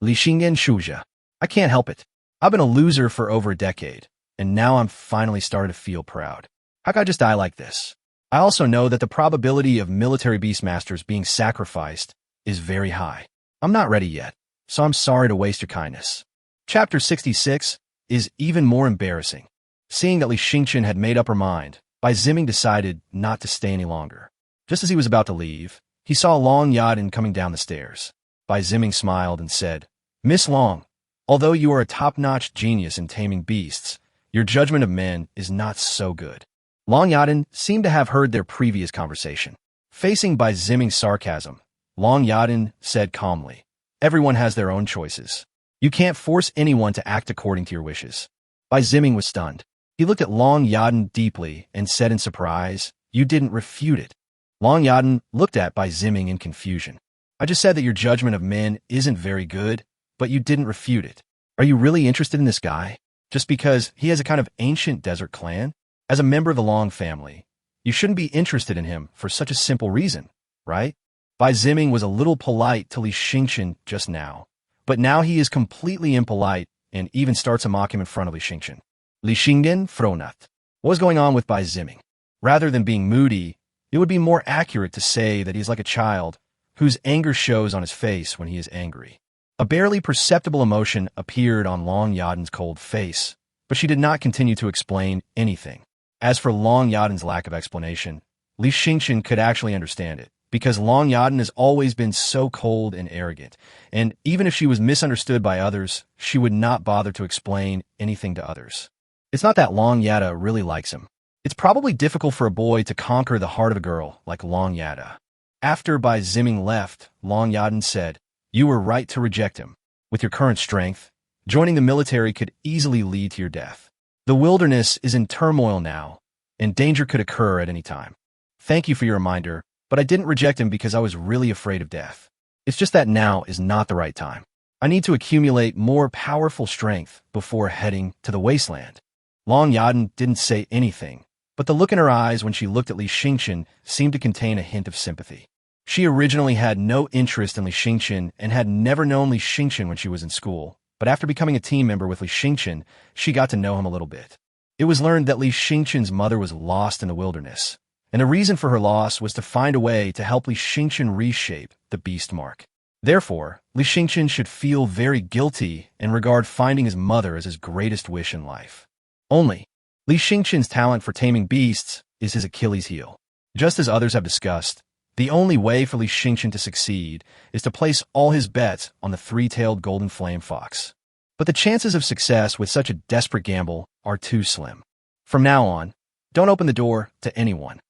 Li Xingyan Shuja. "I can't help it. I've been a loser for over a decade, and now I'm finally starting to feel proud. How could I just die like this? I also know that the probability of military beastmasters being sacrificed is very high. I'm not ready yet, so I'm sorry to waste your kindness." Chapter 66 is even more embarrassing. Seeing that Li Xingqian had made up her mind, Bai Ziming decided not to stay any longer. Just as he was about to leave, he saw Long Yadin coming down the stairs. Bai Ziming smiled and said, "Miss Long, although you are a top-notch genius in taming beasts, your judgment of men is not so good." Long Yadin seemed to have heard their previous conversation. Facing Bai Ziming's sarcasm, Long Yadin said calmly, "Everyone has their own choices. You can't force anyone to act according to your wishes." Bai Ziming was stunned. He looked at Long Yadin deeply and said in surprise, "You didn't refute it." Long Yadin looked at Bai Ziming in confusion. "I just said that your judgment of men isn't very good, but you didn't refute it. Are you really interested in this guy? Just because he has a kind of ancient desert clan? As a member of the Long family, you shouldn't be interested in him for such a simple reason, right?" Bai Ziming was a little polite to Li Xingqian just now, but now he is completely impolite and even starts to mock him in front of Li Xingqian. Li Xingyan Fronat. What was going on with Bai Ziming? Rather than being moody, it would be more accurate to say that he's like a child whose anger shows on his face when he is angry. A barely perceptible emotion appeared on Long Yadin's cold face, but she did not continue to explain anything. As for Long Yadin's lack of explanation, Li Xingqian could actually understand it, because Long Yadin has always been so cold and arrogant, and even if she was misunderstood by others, she would not bother to explain anything to others. It's not that Long Yada really likes him. It's probably difficult for a boy to conquer the heart of a girl like Long Yada. After Bai Ziming left, Long Yadin said, "You were right to reject him. With your current strength, joining the military could easily lead to your death. The wilderness is in turmoil now, and danger could occur at any time. Thank you for your reminder, but I didn't reject him because I was really afraid of death. It's just that now is not the right time. I need to accumulate more powerful strength before heading to the wasteland." Long Yadin didn't say anything, but the look in her eyes when she looked at Li Xingqian seemed to contain a hint of sympathy. She originally had no interest in Li Xingqian and had never known Li Xingqian when she was in school, but after becoming a team member with Li Xingqian, she got to know him a little bit. It was learned that Li Xingqian's mother was lost in the wilderness, and the reason for her loss was to find a way to help Li Xingqian reshape the beast mark. Therefore, Li Xingqian should feel very guilty and regard finding his mother as his greatest wish in life. Only, Li Xingqian's talent for taming beasts is his Achilles heel. Just as others have discussed, the only way for Li Xingqian to succeed is to place all his bets on the three-tailed golden flame fox. But the chances of success with such a desperate gamble are too slim. From now on, don't open the door to anyone.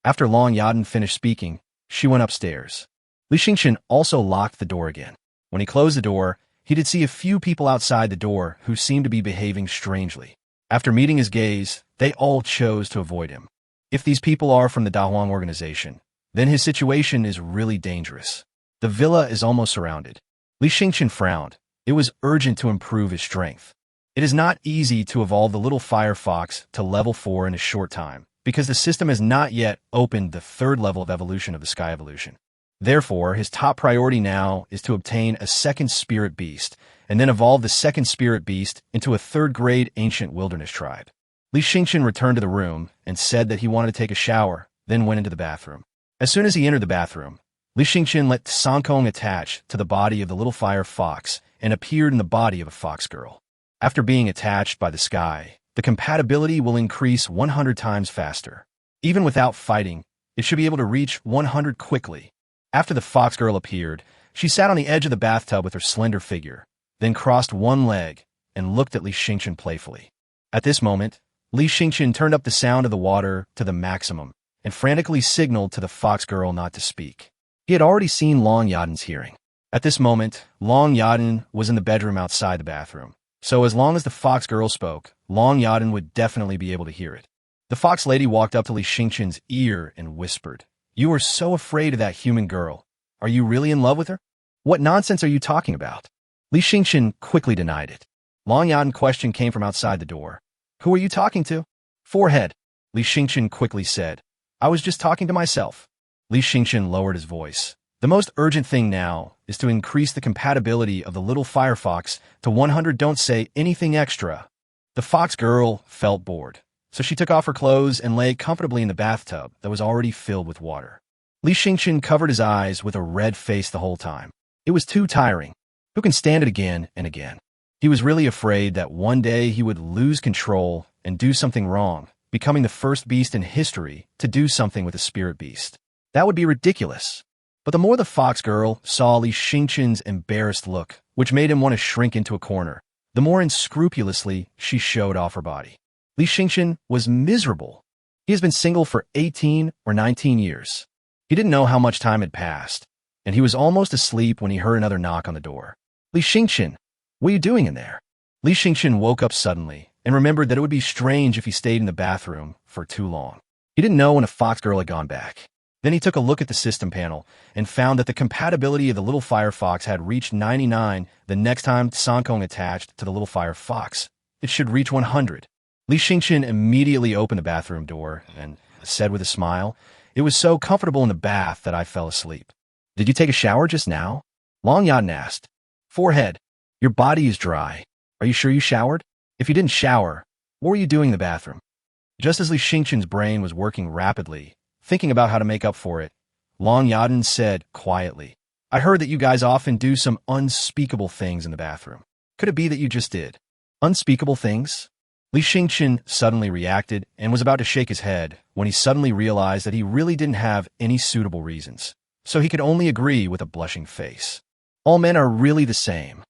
After Long Yadin finished speaking, she went upstairs. Li Xingqian also locked the door again. When he closed the door, he did see a few people outside the door who seemed to be behaving strangely. After meeting his gaze, they all chose to avoid him. If these people are from the Dahuang organization, then his situation is really dangerous. The villa is almost surrounded. Li Xingqian frowned. It was urgent to improve his strength. It is not easy to evolve the little fire fox to level 4 in a short time, because the system has not yet opened the third level of evolution of the Sky Evolution. Therefore, his top priority now is to obtain a second spirit beast, and then evolve the second spirit beast into a third-grade ancient wilderness tribe. Li Xingqian returned to the room and said that he wanted to take a shower, then went into the bathroom. As soon as he entered the bathroom, Li Xingqian let Sankong attach to the body of the little fire fox and appeared in the body of a fox girl. After being attached by the sky, the compatibility will increase 100 times faster. Even without fighting, it should be able to reach 100 quickly. After the fox girl appeared, she sat on the edge of the bathtub with her slender figure, then crossed one leg and looked at Li Xingchen playfully. At this moment, Li Xingchen turned up the sound of the water to the maximum and frantically signaled to the fox girl not to speak. He had already seen Long Yaden's hearing. At this moment, Long Yaden was in the bedroom outside the bathroom, so as long as the fox girl spoke, Long Yaden would definitely be able to hear it. The fox lady walked up to Li Xingchen's ear and whispered, "You are so afraid of that human girl. Are you really in love with her? What nonsense are you talking about?" Li Xingchen quickly denied it. Long Yaden's question came from outside the door. "Who are you talking to?" "Forehead," Li Xingchen quickly said. "I was just talking to myself." Li Xingchen lowered his voice. "The most urgent thing now is to increase the compatibility of the little firefox to 100. Don't say anything extra." The fox girl felt bored, so she took off her clothes and lay comfortably in the bathtub that was already filled with water. Li Xingchen covered his eyes with a red face the whole time. It was too tiring. Who can stand it again and again? He was really afraid that one day he would lose control and do something wrong, becoming the first beast in history to do something with a spirit beast. That would be ridiculous. But the more the fox girl saw Li Xingchen's embarrassed look, which made him want to shrink into a corner, the more unscrupulously she showed off her body. Li Xingchen was miserable. He has been single for 18 or 19 years. He didn't know how much time had passed, and he was almost asleep when he heard another knock on the door. "Li Xingchen, what are you doing in there?" Li Xingchen woke up suddenly and remembered that it would be strange if he stayed in the bathroom for too long. He didn't know when a fox girl had gone back. Then he took a look at the system panel and found that the compatibility of the little firefox had reached 99. The next time Sankong attached to the little firefox, it should reach 100. Li Xingchen immediately opened the bathroom door and said with a smile, "It was so comfortable in the bath that I fell asleep." "Did you take a shower just now?" Long Yaden asked. "Forehead, your body is dry. Are you sure you showered? If you didn't shower, what were you doing in the bathroom?" Just as Li Xingchen's brain was working rapidly, thinking about how to make up for it, Long Yaden said quietly, "I heard that you guys often do some unspeakable things in the bathroom. Could it be that you just did?" "Unspeakable things?" Li Xingchen suddenly reacted and was about to shake his head when he suddenly realized that he really didn't have any suitable reasons, so he could only agree with a blushing face. "All men are really the same."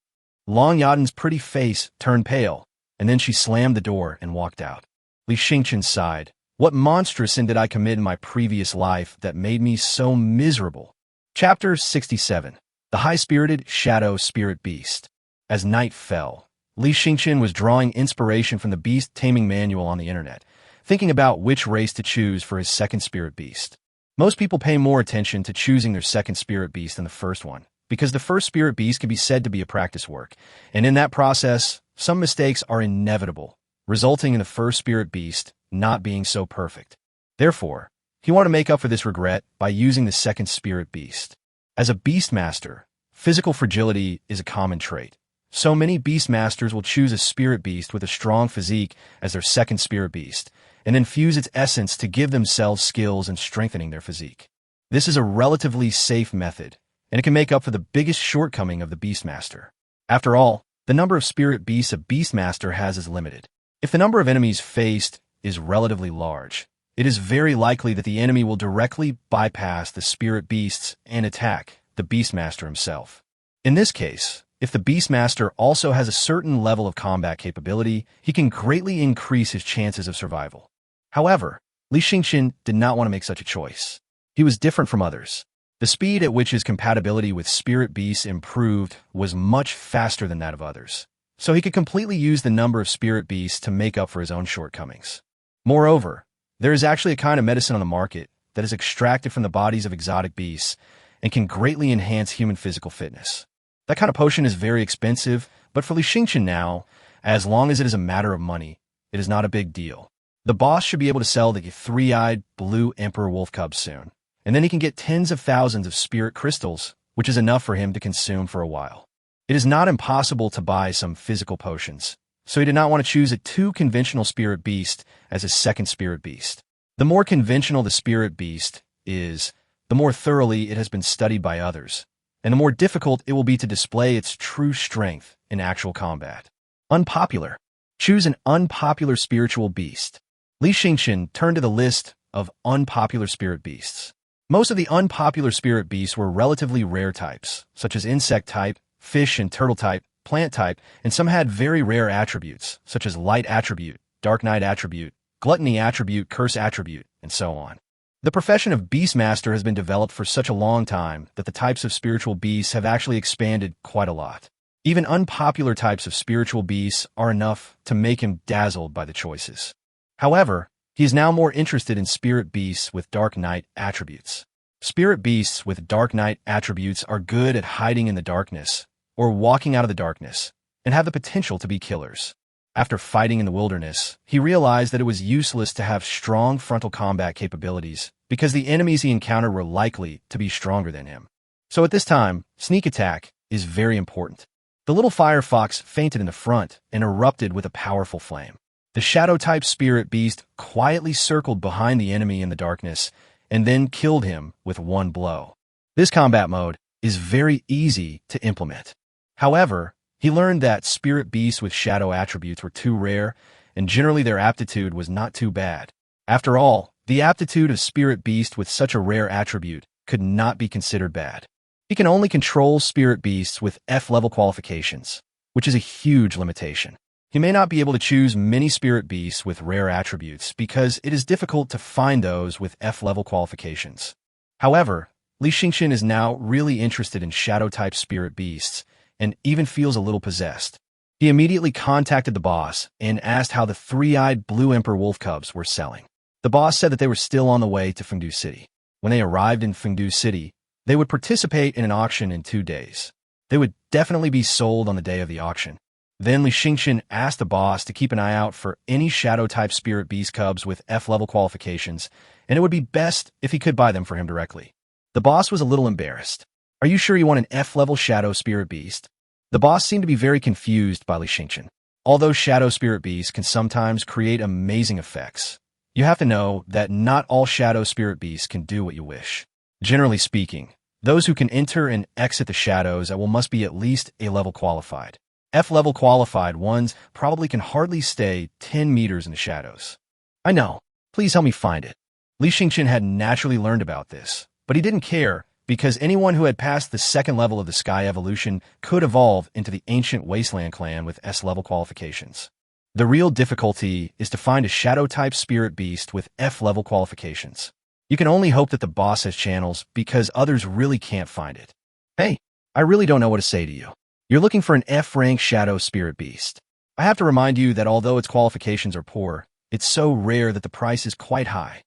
Long Yaden's pretty face turned pale, and then she slammed the door and walked out. Li Xingchen sighed. "What monstrous sin did I commit in my previous life that made me so miserable?" Chapter 67. The High-Spirited Shadow Spirit Beast. As night fell, Li Xingchen was drawing inspiration from the Beast Taming Manual on the internet, thinking about which race to choose for his second spirit beast. Most people pay more attention to choosing their second spirit beast than the first one, because the first spirit beast can be said to be a practice work, and in that process, some mistakes are inevitable, resulting in the first spirit beast not being so perfect. Therefore, he wanted to make up for this regret by using the second spirit beast. As a Beastmaster, physical fragility is a common trait. So many Beastmasters will choose a spirit beast with a strong physique as their second spirit beast, and infuse its essence to give themselves skills in strengthening their physique. This is a relatively safe method, and it can make up for the biggest shortcoming of the Beastmaster. After all, the number of spirit beasts a Beastmaster has is limited. If the number of enemies faced is relatively large, it is very likely that the enemy will directly bypass the spirit beasts and attack the Beastmaster himself. In this case, if the Beastmaster also has a certain level of combat capability, he can greatly increase his chances of survival. However, Li Xingchen did not want to make such a choice. He was different from others. The speed at which his compatibility with spirit beasts improved was much faster than that of others, so he could completely use the number of spirit beasts to make up for his own shortcomings. Moreover, there is actually a kind of medicine on the market that is extracted from the bodies of exotic beasts and can greatly enhance human physical fitness. That kind of potion is very expensive, but for Li Xingchen now, as long as it is a matter of money, it is not a big deal. The boss should be able to sell the three-eyed blue emperor wolf cub soon, and then he can get tens of thousands of spirit crystals, which is enough for him to consume for a while. It is not impossible to buy some physical potions, so he did not want to choose a too conventional spirit beast as his second spirit beast. The more conventional the spirit beast is, the more thoroughly it has been studied by others, and the more difficult it will be to display its true strength in actual combat. Unpopular. Choose an unpopular spiritual beast. Li Xingchen turned to the list of unpopular spirit beasts. Most of the unpopular spirit beasts were relatively rare types, such as insect type, fish and turtle type, plant type, and some had very rare attributes, such as light attribute, dark night attribute, gluttony attribute, curse attribute, and so on. The profession of Beastmaster has been developed for such a long time that the types of spiritual beasts have actually expanded quite a lot. Even unpopular types of spiritual beasts are enough to make him dazzled by the choices. However, he is now more interested in spirit beasts with dark night attributes. Spirit beasts with dark night attributes are good at hiding in the darkness or walking out of the darkness and have the potential to be killers. After fighting in the wilderness, he realized that it was useless to have strong frontal combat capabilities because the enemies he encountered were likely to be stronger than him. So at this time, sneak attack is very important. The little fire fox fainted in the front and erupted with a powerful flame. The shadow-type spirit beast quietly circled behind the enemy in the darkness and then killed him with one blow. This combat mode is very easy to implement. However, he learned that spirit beasts with shadow attributes were too rare, and generally their aptitude was not too bad. After all, the aptitude of spirit beast with such a rare attribute could not be considered bad. He can only control spirit beasts with F-level qualifications, which is a huge limitation. He may not be able to choose many spirit beasts with rare attributes because it is difficult to find those with F-level qualifications. However, Li Yueming is now really interested in shadow-type spirit beasts and even feels a little possessed. He immediately contacted the boss and asked how the three-eyed blue emperor wolf cubs were selling. The boss said that they were still on the way to Fengdu City. When they arrived in Fengdu City, they would participate in an auction in 2 days. They would definitely be sold on the day of the auction. Then Li Yueming asked the boss to keep an eye out for any shadow-type spirit beast cubs with F-level qualifications, and it would be best if he could buy them for him directly. The boss was a little embarrassed. Are you sure you want an F-level shadow spirit beast? The boss seemed to be very confused by Li Yueming. Although shadow spirit beasts can sometimes create amazing effects, you have to know that not all shadow spirit beasts can do what you wish. Generally speaking, those who can enter and exit the shadows must be at least A-level qualified. F-level qualified ones probably can hardly stay 10 meters in the shadows. I know. Please help me find it. Li Yueming had naturally learned about this, but he didn't care because anyone who had passed the second level of the Sky Evolution could evolve into the Ancient Wasteland clan with S-level qualifications. The real difficulty is to find a shadow-type spirit beast with F-level qualifications. You can only hope that the boss has channels because others really can't find it. Hey, I really don't know what to say to you. You're looking for an F-rank shadow spirit beast. I have to remind you that although its qualifications are poor, it's so rare that the price is quite high.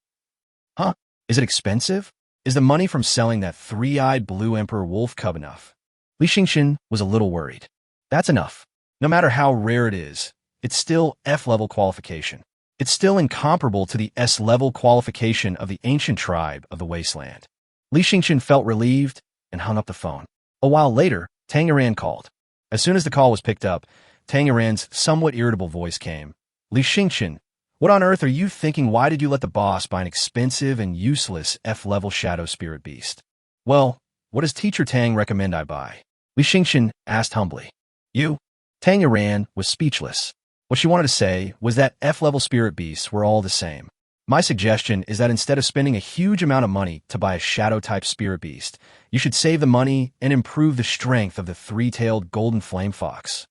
Huh? Is it expensive? Is the money from selling that three-eyed blue emperor wolf cub enough? Li Yueming was a little worried. That's enough. No matter how rare it is, it's still F-level qualification. It's still incomparable to the S-level qualification of the ancient tribe of the wasteland. Li Yueming felt relieved and hung up the phone. A while later, Tamer called. As soon as the call was picked up, Tamer's somewhat irritable voice came. Li Yueming, what on earth are you thinking? Why did you let the boss buy an expensive and useless F-level shadow spirit beast? Well, what does Teacher Tang recommend I buy? Li Yueming asked humbly. You? Tanger was speechless. What she wanted to say was that F-level spirit beasts were all the same. My suggestion is that instead of spending a huge amount of money to buy a shadow-type spirit beast, you should save the money and improve the strength of the three-tailed golden flame fox.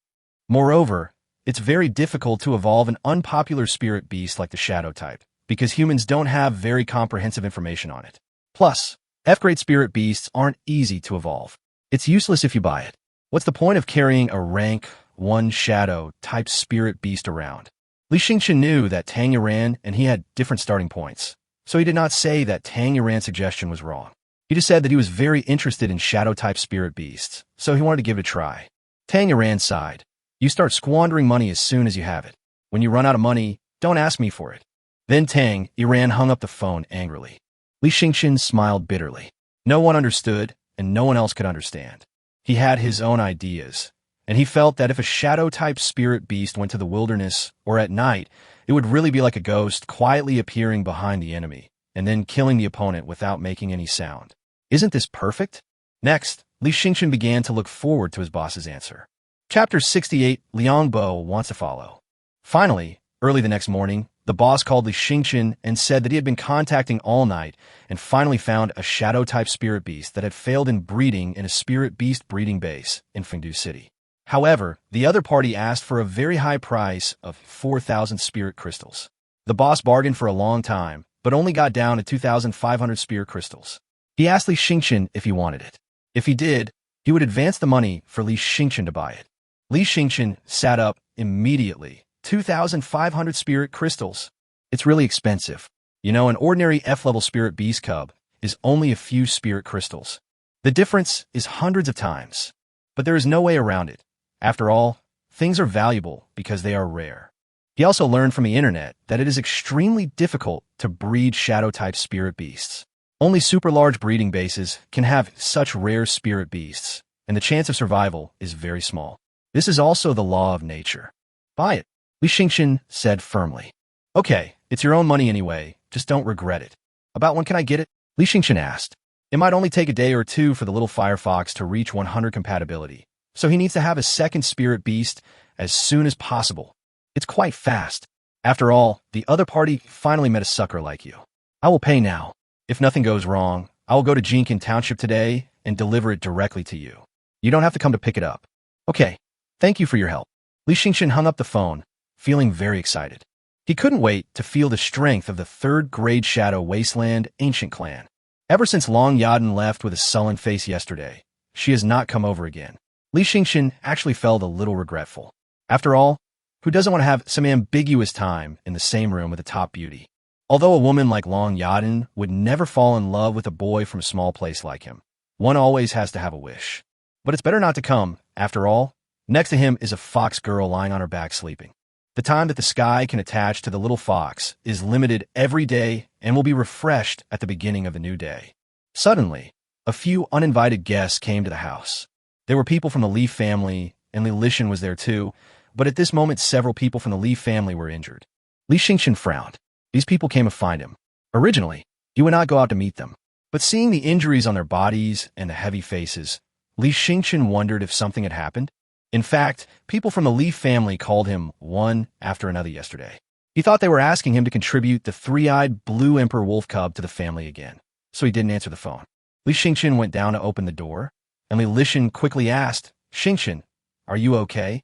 Moreover, it's very difficult to evolve an unpopular spirit beast like the shadow type, because humans don't have very comprehensive information on it. Plus, F-grade spirit beasts aren't easy to evolve. It's useless if you buy it. What's the point of carrying a rank 1 shadow-type spirit beast around? Li Yueming knew that Tang Yuan and he had different starting points, so he did not say that Tang Yuan's suggestion was wrong. He just said that he was very interested in shadow-type spirit beasts, so he wanted to give it a try. Tang Yuan sighed. You start squandering money as soon as you have it. When you run out of money, don't ask me for it. Then Tang Yuan hung up the phone angrily. Li Yueming smiled bitterly. No one understood, and no one else could understand. He had his own ideas, and he felt that if a shadow-type spirit beast went to the wilderness or at night, it would really be like a ghost quietly appearing behind the enemy and then killing the opponent without making any sound. Isn't this perfect? Next, Li Yueming began to look forward to his boss's answer. Chapter 68, Liangbo wants to follow. Finally, early the next morning, the boss called Li Yueming and said that he had been contacting all night and finally found a shadow-type spirit beast that had failed in breeding in a spirit beast breeding base in Fengdu City. However, the other party asked for a very high price of 4,000 spirit crystals. The boss bargained for a long time, but only got down to 2,500 spirit crystals. He asked Li Xingchen if he wanted it. If he did, he would advance the money for Li Xingchen to buy it. Li Xingchen sat up immediately. 2,500 spirit crystals. It's really expensive. You know, an ordinary F-level spirit beast cub is only a few spirit crystals. The difference is hundreds of times. But there is no way around it. After all, things are valuable because they are rare. He also learned from the internet that it is extremely difficult to breed shadow-type spirit beasts. Only super large breeding bases can have such rare spirit beasts, and the chance of survival is very small. This is also the law of nature. Buy it, Li Xingchen said firmly. Okay, it's your own money anyway, just don't regret it. About when can I get it? Li Xingchen asked. It might only take a day or two for the little firefox to reach 100 compatibility, so he needs to have a second spirit beast as soon as possible. It's quite fast. After all, the other party finally met a sucker like you. I will pay now. If nothing goes wrong, I will go to Jincan Township today and deliver it directly to you. You don't have to come to pick it up. Okay, thank you for your help. Li Xingchen hung up the phone, feeling very excited. He couldn't wait to feel the strength of the third-grade Shadow Wasteland Ancient Clan. Ever since Long Yaden left with a sullen face yesterday, she has not come over again. Li Xingchen actually felt a little regretful. After all, who doesn't want to have some ambiguous time in the same room with a top beauty? Although a woman like Long Yaden would never fall in love with a boy from a small place like him, one always has to have a wish. But it's better not to come, after all. Next to him is a fox girl lying on her back sleeping. The time that the sky can attach to the little fox is limited every day and will be refreshed at the beginning of the new day. Suddenly, a few uninvited guests came to the house. There were people from the Li family, and Li Lishan was there too, but at this moment several people from the Li family were injured. Li Xingchen frowned. These people came to find him. Originally, he would not go out to meet them, but seeing the injuries on their bodies and the heavy faces, Li Xingchen wondered if something had happened. In fact, people from the Li family called him one after another yesterday. He thought they were asking him to contribute the three-eyed blue emperor wolf cub to the family again, so he didn't answer the phone. Li Xingchen went down to open the door, and Li Lishan quickly asked, Xingchen, are you okay?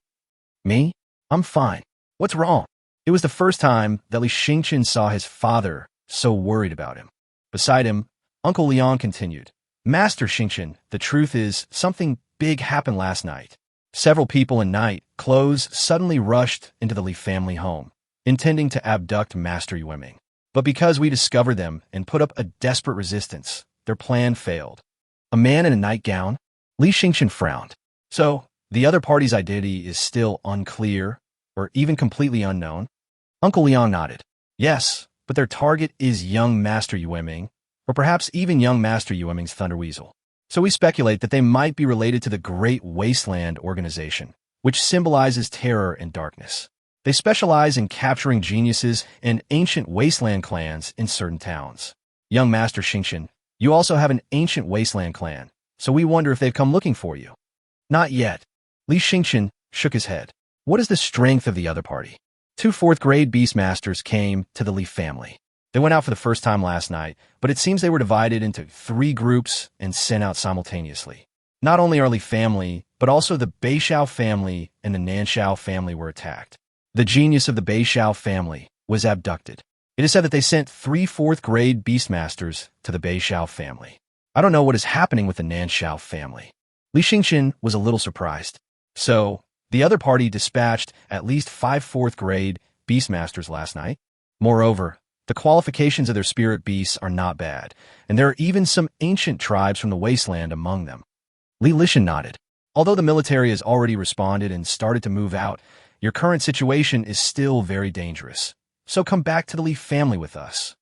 Me? I'm fine. What's wrong? It was the first time that Li Xingchen saw his father so worried about him. Beside him, Uncle Liang continued, Master Xingchen, the truth is, something big happened last night. Several people in night clothes suddenly rushed into the Li family home, intending to abduct Master Yueming. But because we discovered them and put up a desperate resistance, their plan failed. A man in a nightgown? Li Xingchen frowned. So, the other party's identity is still unclear, or even completely unknown? Uncle Liang nodded. Yes, but their target is young Master Yueming, or perhaps even young Master Yueming's Thunder Weasel. So we speculate that they might be related to the Great Wasteland Organization, which symbolizes terror and darkness. They specialize in capturing geniuses and ancient wasteland clans in certain towns. Young Master Xingchen, you also have an ancient wasteland clan, so we wonder if they've come looking for you. Not yet. Li Xingchen shook his head. What is the strength of the other party? 2 fourth-grade Beastmasters came to the Li family. They went out for the first time last night, but it seems they were divided into 3 groups and sent out simultaneously. Not only our Li family, but also the Beishao family and the Nanshao family were attacked. The genius of the Beishao family was abducted. It is said that they sent 3 fourth-grade Beastmasters to the Beishao family. I don't know what is happening with the Nanshao family. Li Xingchen was a little surprised. So, the other party dispatched at least 5 fourth-grade Beastmasters last night. Moreover, the qualifications of their spirit beasts are not bad, and there are even some ancient tribes from the wasteland among them. Li Lishan nodded. Although the military has already responded and started to move out, your current situation is still very dangerous. So come back to the Li family with us.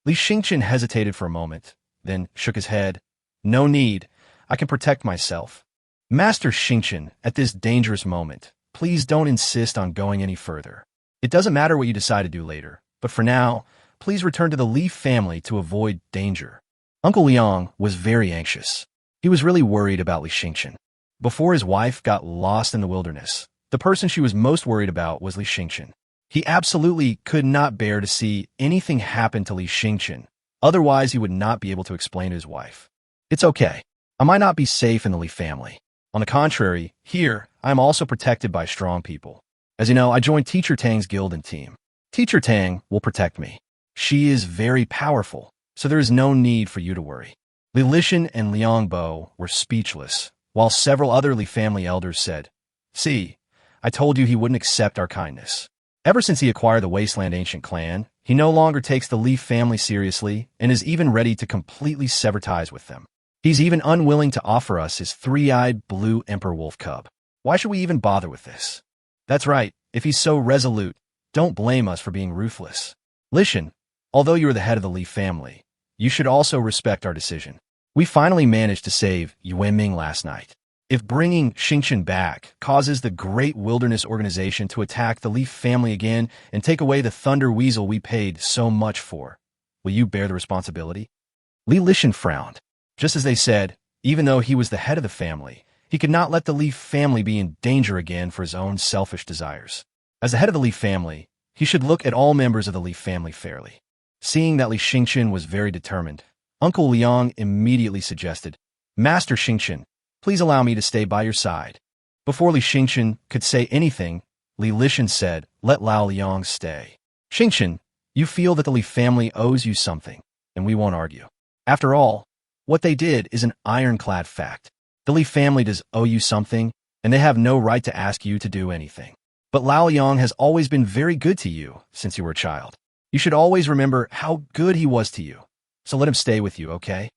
Li Xingchen hesitated for a moment, then shook his head. No need. I can protect myself. Master Xingchen, at this dangerous moment, please don't insist on going any further. It doesn't matter what you decide to do later, but for now, please return to the Li family to avoid danger. Uncle Liang was very anxious. He was really worried about Li Xingchen. Before his wife got lost in the wilderness, the person she was most worried about was Li Xingchen. He absolutely could not bear to see anything happen to Li Xingchen, otherwise he would not be able to explain to his wife. It's okay. I might not be safe in the Li family. On the contrary, here, I am also protected by strong people. As you know, I joined Teacher Tang's guild and team. Teacher Tang will protect me. She is very powerful, so there is no need for you to worry. Li Lishan and Liang Bo were speechless, while several other Li family elders said, "See, I told you he wouldn't accept our kindness." Ever since he acquired the Wasteland Ancient Clan, he no longer takes the Li family seriously and is even ready to completely sever ties with them. He's even unwilling to offer us his three-eyed blue emperor wolf cub. Why should we even bother with this? That's right, if he's so resolute, don't blame us for being ruthless. Lishan, although you are the head of the Li family, you should also respect our decision. We finally managed to save Yueming last night. If bringing Xingqian back causes the Great Wilderness Organization to attack the Li family again and take away the Thunder Weasel we paid so much for, will you bear the responsibility? Li Lishan frowned. Just as they said, even though he was the head of the family, he could not let the Li family be in danger again for his own selfish desires. As the head of the Li family, he should look at all members of the Li family fairly. Seeing that Li Xingqian was very determined, Uncle Liang immediately suggested, "Master Xingqian, please allow me to stay by your side." Before Li Xingqian could say anything, Li Lishan said, "Let Lao Liang stay. Xingqian, you feel that the Li family owes you something, and we won't argue. After all, what they did is an ironclad fact. The Li family does owe you something, and they have no right to ask you to do anything. But Lao Liang has always been very good to you since you were a child. You should always remember how good he was to you. So let him stay with you, okay?"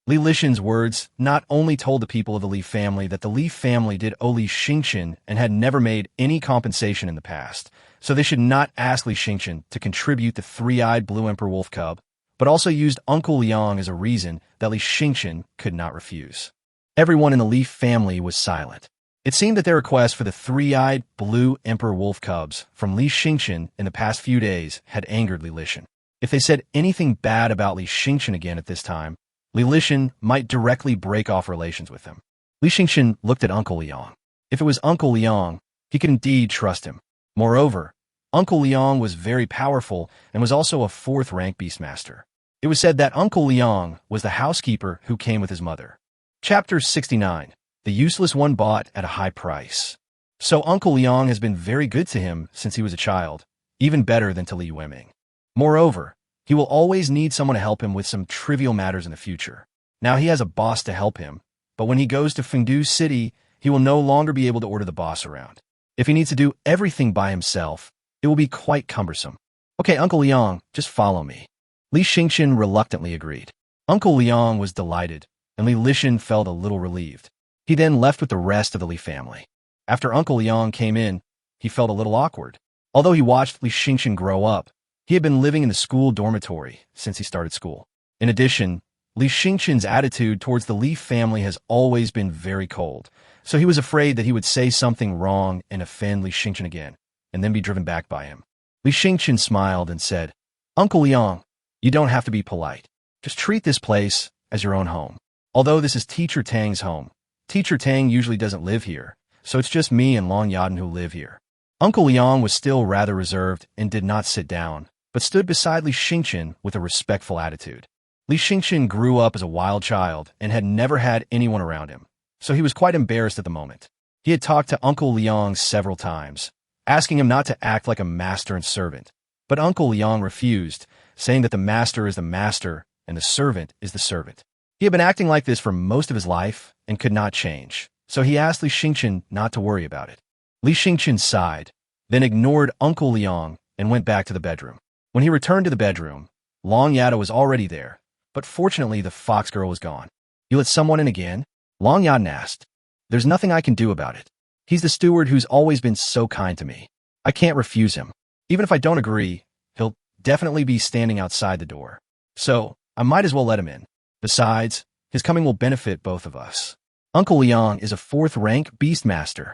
Li Lishan's words not only told the people of the Li family that the Li family did owe Li Xingqian and had never made any compensation in the past, so they should not ask Li Xingqian to contribute the three-eyed blue emperor wolf cub, but also used Uncle Liang as a reason that Li Xingqian could not refuse. Everyone in the Li family was silent. It seemed that their request for the three-eyed blue emperor wolf cubs from Li Xingqian in the past few days had angered Li Lishan. If they said anything bad about Li Xingqian again at this time, Li Lishan might directly break off relations with him. Li Xingqian looked at Uncle Liang. If it was Uncle Liang, he could indeed trust him. Moreover, Uncle Liang was very powerful and was also a fourth-rank Beastmaster. It was said that Uncle Liang was the housekeeper who came with his mother. Chapter 69. The Useless One Bought at a High Price. So Uncle Liang has been very good to him since he was a child, even better than to Li Yueming. Moreover, he will always need someone to help him with some trivial matters in the future. Now he has a boss to help him, but when he goes to Fengdu City, he will no longer be able to order the boss around. If he needs to do everything by himself, it will be quite cumbersome. "Okay, Uncle Liang, just follow me." Li Xingqian reluctantly agreed. Uncle Liang was delighted, and Li Lishan felt a little relieved. He then left with the rest of the Li family. After Uncle Liang came in, he felt a little awkward. Although he watched Li Xingqian grow up, he had been living in the school dormitory since he started school. In addition, Li Xingqian's attitude towards the Li family has always been very cold, so he was afraid that he would say something wrong and offend Li Xingqian again, and then be driven back by him. Li Xingqian smiled and said, "Uncle Liang, you don't have to be polite. Just treat this place as your own home. Although this is Teacher Tang's home, Teacher Tang usually doesn't live here, so it's just me and Long Yaden who live here." Uncle Liang was still rather reserved and did not sit down, but stood beside Li Xingqian with a respectful attitude. Li Xingqian grew up as a wild child and had never had anyone around him, so he was quite embarrassed at the moment. He had talked to Uncle Liang several times, asking him not to act like a master and servant, but Uncle Liang refused, saying that the master is the master and the servant is the servant. He had been acting like this for most of his life and could not change, so he asked Li Xingqian not to worry about it. Li Xingqian sighed, then ignored Uncle Liang and went back to the bedroom. When he returned to the bedroom, Long Yada was already there, but fortunately the fox girl was gone. "You let someone in again?" Long Yaden asked. "There's nothing I can do about it. He's the steward who's always been so kind to me. I can't refuse him. Even if I don't agree, he'll definitely be standing outside the door. So I might as well let him in. Besides, his coming will benefit both of us. Uncle Liang is a fourth-rank Beastmaster.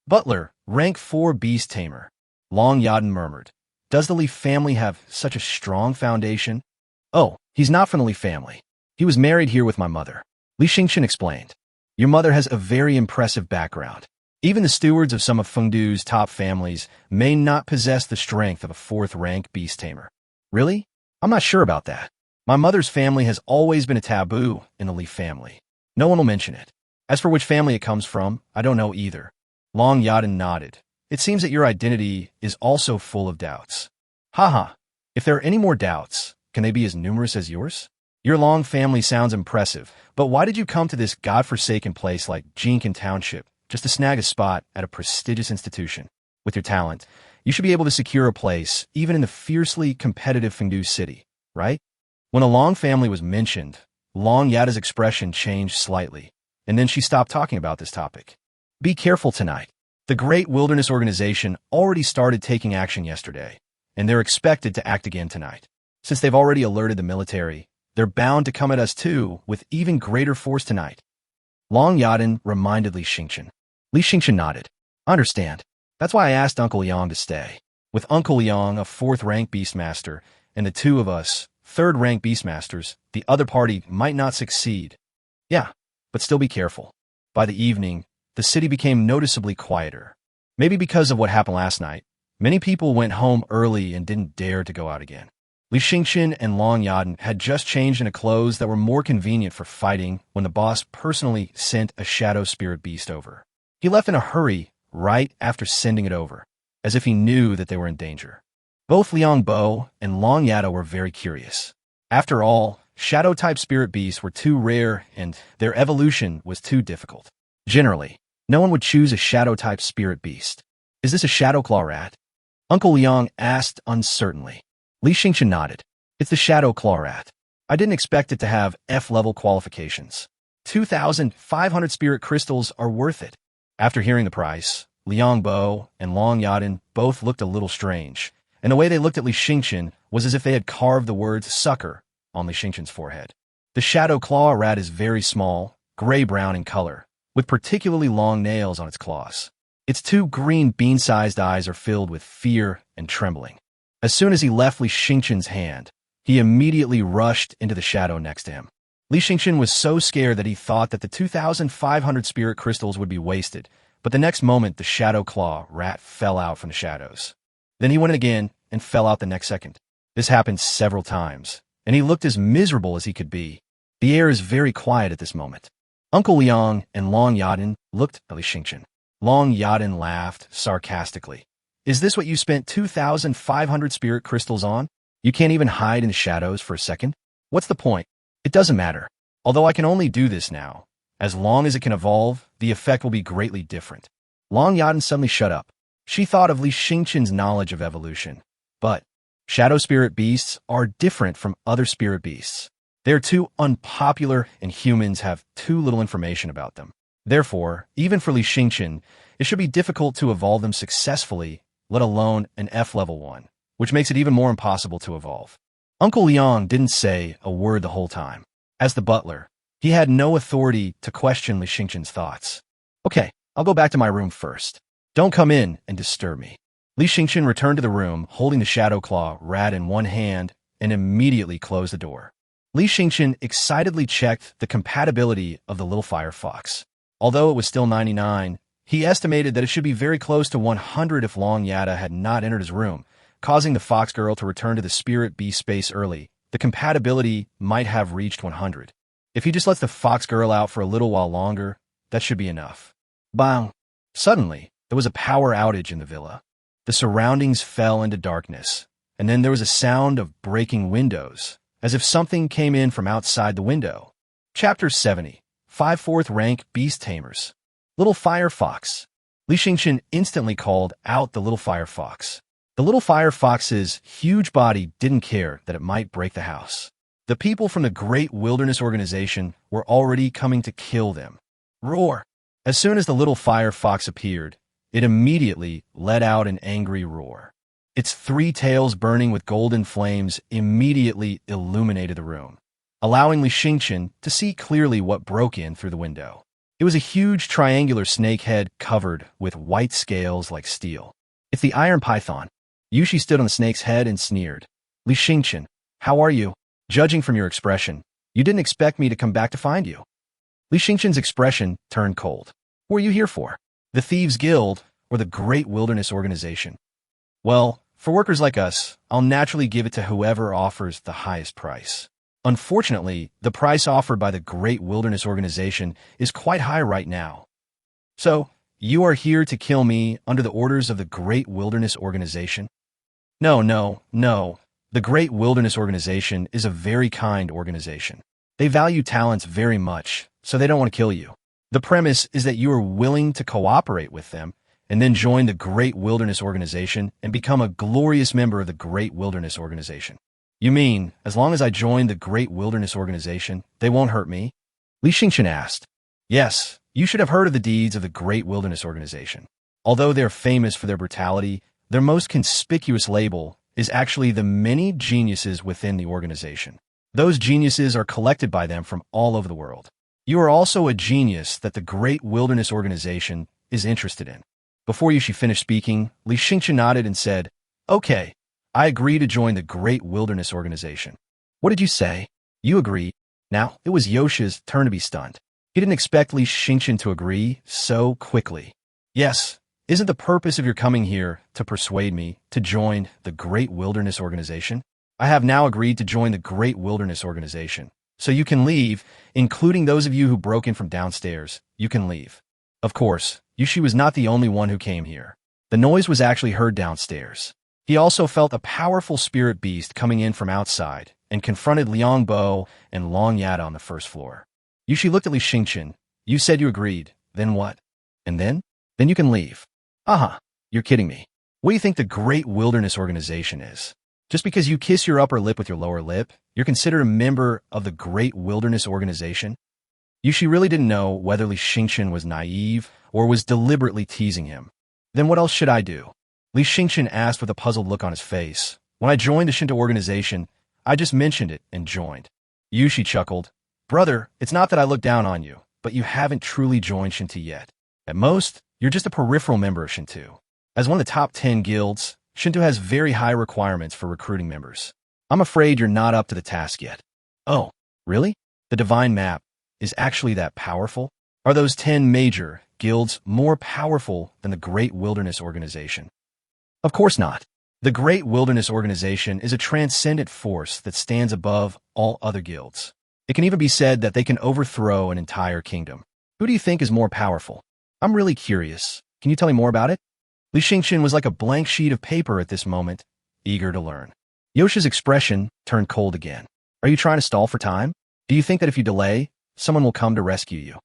Butler, rank 4 Beast Tamer." Long Yaden murmured. "Does the Li family have such a strong foundation?" "Oh, he's not from the Li family. He was married here with my mother." Li Xingqian explained. "Your mother has a very impressive background. Even the stewards of some of Fengdu's top families may not possess the strength of a fourth-rank Beast Tamer." "Really? I'm not sure about that. My mother's family has always been a taboo in the Li family. No one will mention it. As for which family it comes from, I don't know either. Long Yaden nodded. It seems that your identity is also full of doubts. Haha. If there are any more doubts, can they be as numerous as yours? Your long family sounds impressive, but why did you come to this godforsaken place like Jincan Township just to snag a spot at a prestigious institution? With your talent, you should be able to secure a place even in the fiercely competitive Fengdu city, right? When the Long family was mentioned, Long Yada's expression changed slightly, and then she stopped talking about this topic. Be careful tonight. The Great Wilderness Organization already started taking action yesterday, and they're expected to act again tonight. Since they've already alerted the military, they're bound to come at us too with even greater force tonight. Long Yaden reminded Li Xingchen. Li Xingchen nodded. Understand. That's why I asked Uncle Yang to stay. With Uncle Yang, a 4th-rank Beastmaster, and the two of us, 3rd-rank Beastmasters, the other party might not succeed. Yeah, but still be careful. By the evening, the city became noticeably quieter. Maybe because of what happened last night, many people went home early and didn't dare to go out again. Li Xingchen and Long Yaden had just changed into clothes that were more convenient for fighting when the boss personally sent a shadow spirit beast over. He left in a hurry right after sending it over, as if he knew that they were in danger. Both Liang Bo and Long Yada were very curious. After all, shadow-type spirit beasts were too rare and their evolution was too difficult. Generally, no one would choose a shadow-type spirit beast. Is this a shadow claw rat? Uncle Liang asked uncertainly. Li Xingchen nodded. It's the shadow claw rat. I didn't expect it to have F-level qualifications. 2,500 spirit crystals are worth it. After hearing the price, Liang Bo and Long Yaden both looked a little strange, and the way they looked at Li Xingchen was as if they had carved the word sucker on Li Xingchen's forehead. The shadow claw rat is very small, gray-brown in color, with particularly long nails on its claws. Its 2 green bean-sized eyes are filled with fear and trembling. As soon as he left Li Xingchen's hand, he immediately rushed into the shadow next to him. Li Xingchen was so scared that he thought that the 2,500 spirit crystals would be wasted, but the next moment the shadow claw rat fell out from the shadows. Then he went in again and fell out the next second. This happened several times, and he looked as miserable as he could be. The air is very quiet at this moment. Uncle Liang and Long Yaden looked at Li Xingchen. Long Yaden laughed sarcastically. Is this what you spent 2,500 spirit crystals on? You can't even hide in the shadows for a second? What's the point? It doesn't matter. Although I can only do this now, as long as it can evolve, the effect will be greatly different. Long Yaden suddenly shut up. She thought of Li Xingchen's knowledge of evolution. But shadow spirit beasts are different from other spirit beasts. They are too unpopular and humans have too little information about them. Therefore, even for Li Xingchen, it should be difficult to evolve them successfully, let alone an F-level one, which makes it even more impossible to evolve. Uncle Liang didn't say a word the whole time. As the butler, he had no authority to question Li Xingchen's thoughts. Okay, I'll go back to my room first. Don't come in and disturb me. Li Xingchen returned to the room, holding the shadow claw rat in one hand, and immediately closed the door. Li Xingchen excitedly checked the compatibility of the little fire fox. Although it was still 99, he estimated that it should be very close to 100 if Long Yada had not entered his room, causing the fox girl to return to the spirit beast space early. The compatibility might have reached 100. If he just lets the fox girl out for a little while longer, that should be enough. Bang! Suddenly, there was a power outage in the villa. The surroundings fell into darkness, and then there was a sound of breaking windows, as if something came in from outside the window. Chapter 70. 5 4th-rank Beast Tamers. Little Fire Fox. Li Xingchen instantly called out the little fire fox. The little fire fox's huge body didn't care that it might break the house. The people from the Great Wilderness Organization were already coming to kill them. Roar! As soon as the little fire fox appeared, it immediately let out an angry roar. Its 3 tails burning with golden flames immediately illuminated the room, allowing Li Xingchen to see clearly what broke in through the window. It was a huge triangular snake head covered with white scales like steel. It's the iron python. Yushi stood on the snake's head and sneered. Li Xingchen, how are you? Judging from your expression, you didn't expect me to come back to find you. Li Xingchen's expression turned cold. What are you here for? The Thieves' Guild or the Great Wilderness Organization? Well, for workers like us, I'll naturally give it to whoever offers the highest price. Unfortunately, the price offered by the Great Wilderness Organization is quite high right now. So, you are here to kill me under the orders of the Great Wilderness Organization? No, no, no. The Great Wilderness Organization is a very kind organization. They value talents very much, so they don't want to kill you. The premise is that you are willing to cooperate with them and then join the Great Wilderness Organization and become a glorious member of the Great Wilderness Organization. You mean, as long as I join the Great Wilderness Organization, they won't hurt me? Li Yueming asked. Yes, you should have heard of the deeds of the Great Wilderness Organization. Although they're famous for their brutality, their most conspicuous label is actually the many geniuses within the organization. Those geniuses are collected by them from all over the world. You are also a genius that the Great Wilderness Organization is interested in. Before Yushi finished speaking, Li Yueming nodded and said, Okay, I agree to join the Great Wilderness Organization. What did you say? You agree. Now, it was Yoshi's turn to be stunned. He didn't expect Li Yueming to agree so quickly. Yes, isn't the purpose of your coming here to persuade me to join the Great Wilderness Organization? I have now agreed to join the Great Wilderness Organization. So you can leave, including those of you who broke in from downstairs. You can leave. Of course, Yushi was not the only one who came here. The noise was actually heard downstairs. He also felt a powerful spirit beast coming in from outside and confronted Liang Bo and Long Yada on the first floor. Yushi looked at Li Yueming. You said you agreed. Then what? And then? Then you can leave. You're kidding me. What do you think the Great Wilderness Organization is? Just because you kiss your upper lip with your lower lip, you're considered a member of the Great Wilderness Organization? Yushi really didn't know whether Li Yueming was naive or was deliberately teasing him. Then what else should I do? Li Yueming asked with a puzzled look on his face. When I joined the Shinto organization, I just mentioned it and joined. Yushi chuckled. Brother, it's not that I look down on you, but you haven't truly joined Shinto yet. At most, you're just a peripheral member of Shinto. As one of the top 10 guilds, Shinto has very high requirements for recruiting members. I'm afraid you're not up to the task yet. Oh, really? The Divine Map is actually that powerful? Are those 10 major guilds more powerful than the Great Wilderness Organization? Of course not. The Great Wilderness Organization is a transcendent force that stands above all other guilds. It can even be said that they can overthrow an entire kingdom. Who do you think is more powerful? I'm really curious. Can you tell me more about it? Li Yueming was like a blank sheet of paper at this moment, eager to learn. Yoshi's expression turned cold again. Are you trying to stall for time? Do you think that if you delay, someone will come to rescue you?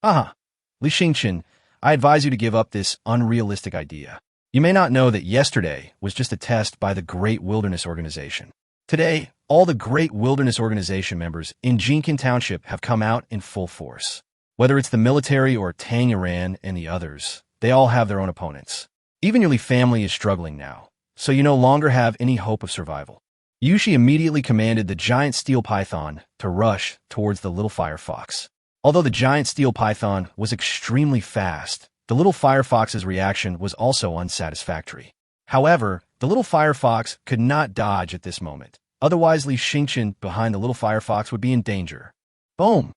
Li Yueming, I advise you to give up this unrealistic idea. You may not know that yesterday was just a test by the Great Wilderness Organization. Today, all the Great Wilderness Organization members in Jincan Township have come out in full force. Whether it's the military or Tangeran and the others, they all have their own opponents. Even your Li family is struggling now, so you no longer have any hope of survival. Yushi immediately commanded the giant steel python to rush towards the little firefox. Although the giant steel python was extremely fast, the little firefox's reaction was also unsatisfactory. However, the little firefox could not dodge at this moment. Otherwise, Li Yueming behind the little firefox would be in danger. Boom!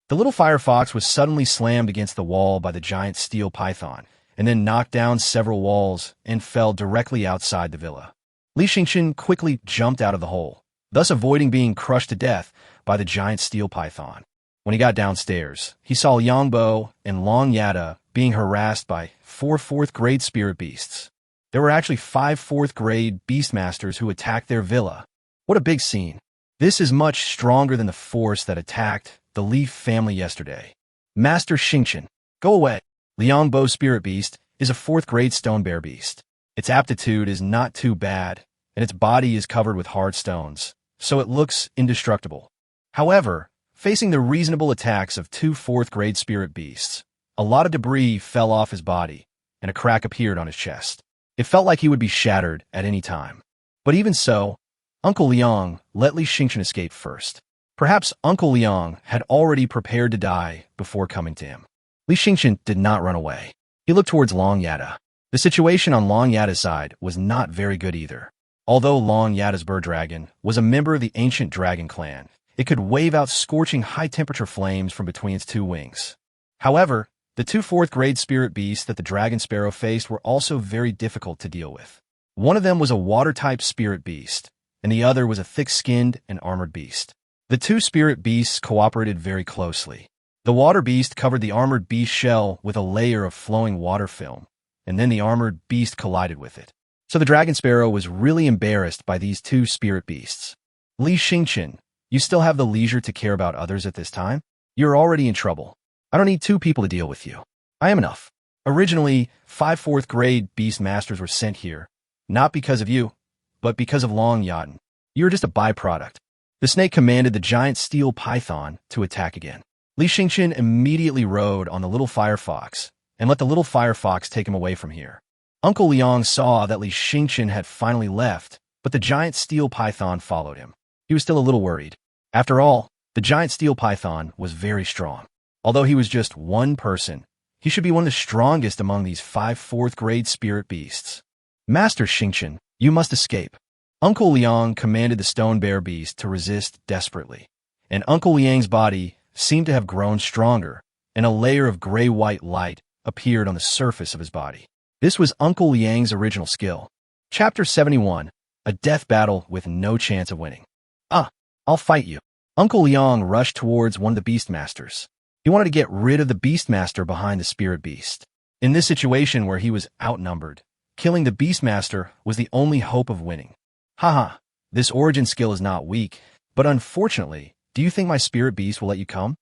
The little firefox was suddenly slammed against the wall by the giant steel python, and then knocked down several walls and fell directly outside the villa. Li Yueming quickly jumped out of the hole, thus avoiding being crushed to death by the giant steel python. When he got downstairs, he saw Liang Bo and Long Yada being harassed by 4 fourth-grade spirit beasts. There were actually 5 fourth-grade Beastmasters who attacked their villa. What a big scene. This is much stronger than the force that attacked the Li family yesterday. Master Yueming, go away. Liang Bo Spirit Beast is a 4th-grade stone bear beast. Its aptitude is not too bad, and its body is covered with hard stones, so it looks indestructible. However, facing the reasonable attacks of 2 4th-grade spirit beasts, a lot of debris fell off his body, and a crack appeared on his chest. It felt like he would be shattered at any time. But even so, Uncle Liang let Li Yueming escape first. Perhaps Uncle Liang had already prepared to die before coming to him. Li Yueming did not run away. He looked towards Long Yada. The situation on Long Yada's side was not very good either. Although Long Yada's bird dragon was a member of the ancient dragon clan, it could wave out scorching high-temperature flames from between its 2 wings. However, the 2 4th-grade spirit beasts that the dragon sparrow faced were also very difficult to deal with. One of them was a water-type spirit beast, and the other was a thick-skinned and armored beast. The two spirit beasts cooperated very closely. The water beast covered the armored beast shell with a layer of flowing water film, and then the armored beast collided with it. So the dragon sparrow was really embarrassed by these two spirit beasts. Li Yueming, you still have the leisure to care about others at this time? You're already in trouble. I don't need two people to deal with you. I am enough. Originally, 5 fourth grade Beastmasters were sent here, not because of you, but because of Li Yueming. You're just a byproduct. The snake commanded the giant steel python to attack again. Li Yueming immediately rode on the little firefox and let the little firefox take him away from here. Uncle Liang saw that Li Yueming had finally left, but the giant steel python followed him. He was still a little worried. After all, the giant steel python was very strong. Although he was just one person, he should be one of the strongest among these 5 fourth grade spirit beasts. Master Yueming, you must escape. Uncle Liang commanded the stone bear beast to resist desperately, and Uncle Liang's body seemed to have grown stronger, and a layer of gray-white light appeared on the surface of his body. This was Uncle Liang's original skill. Chapter 71, a death battle with no chance of winning. I'll fight you. Uncle Liang rushed towards one of the Beastmasters. He wanted to get rid of the Beastmaster behind the spirit beast. In this situation where he was outnumbered, killing the Beastmaster was the only hope of winning. Haha, this origin skill is not weak, but unfortunately, do you think my spirit beast will let you come?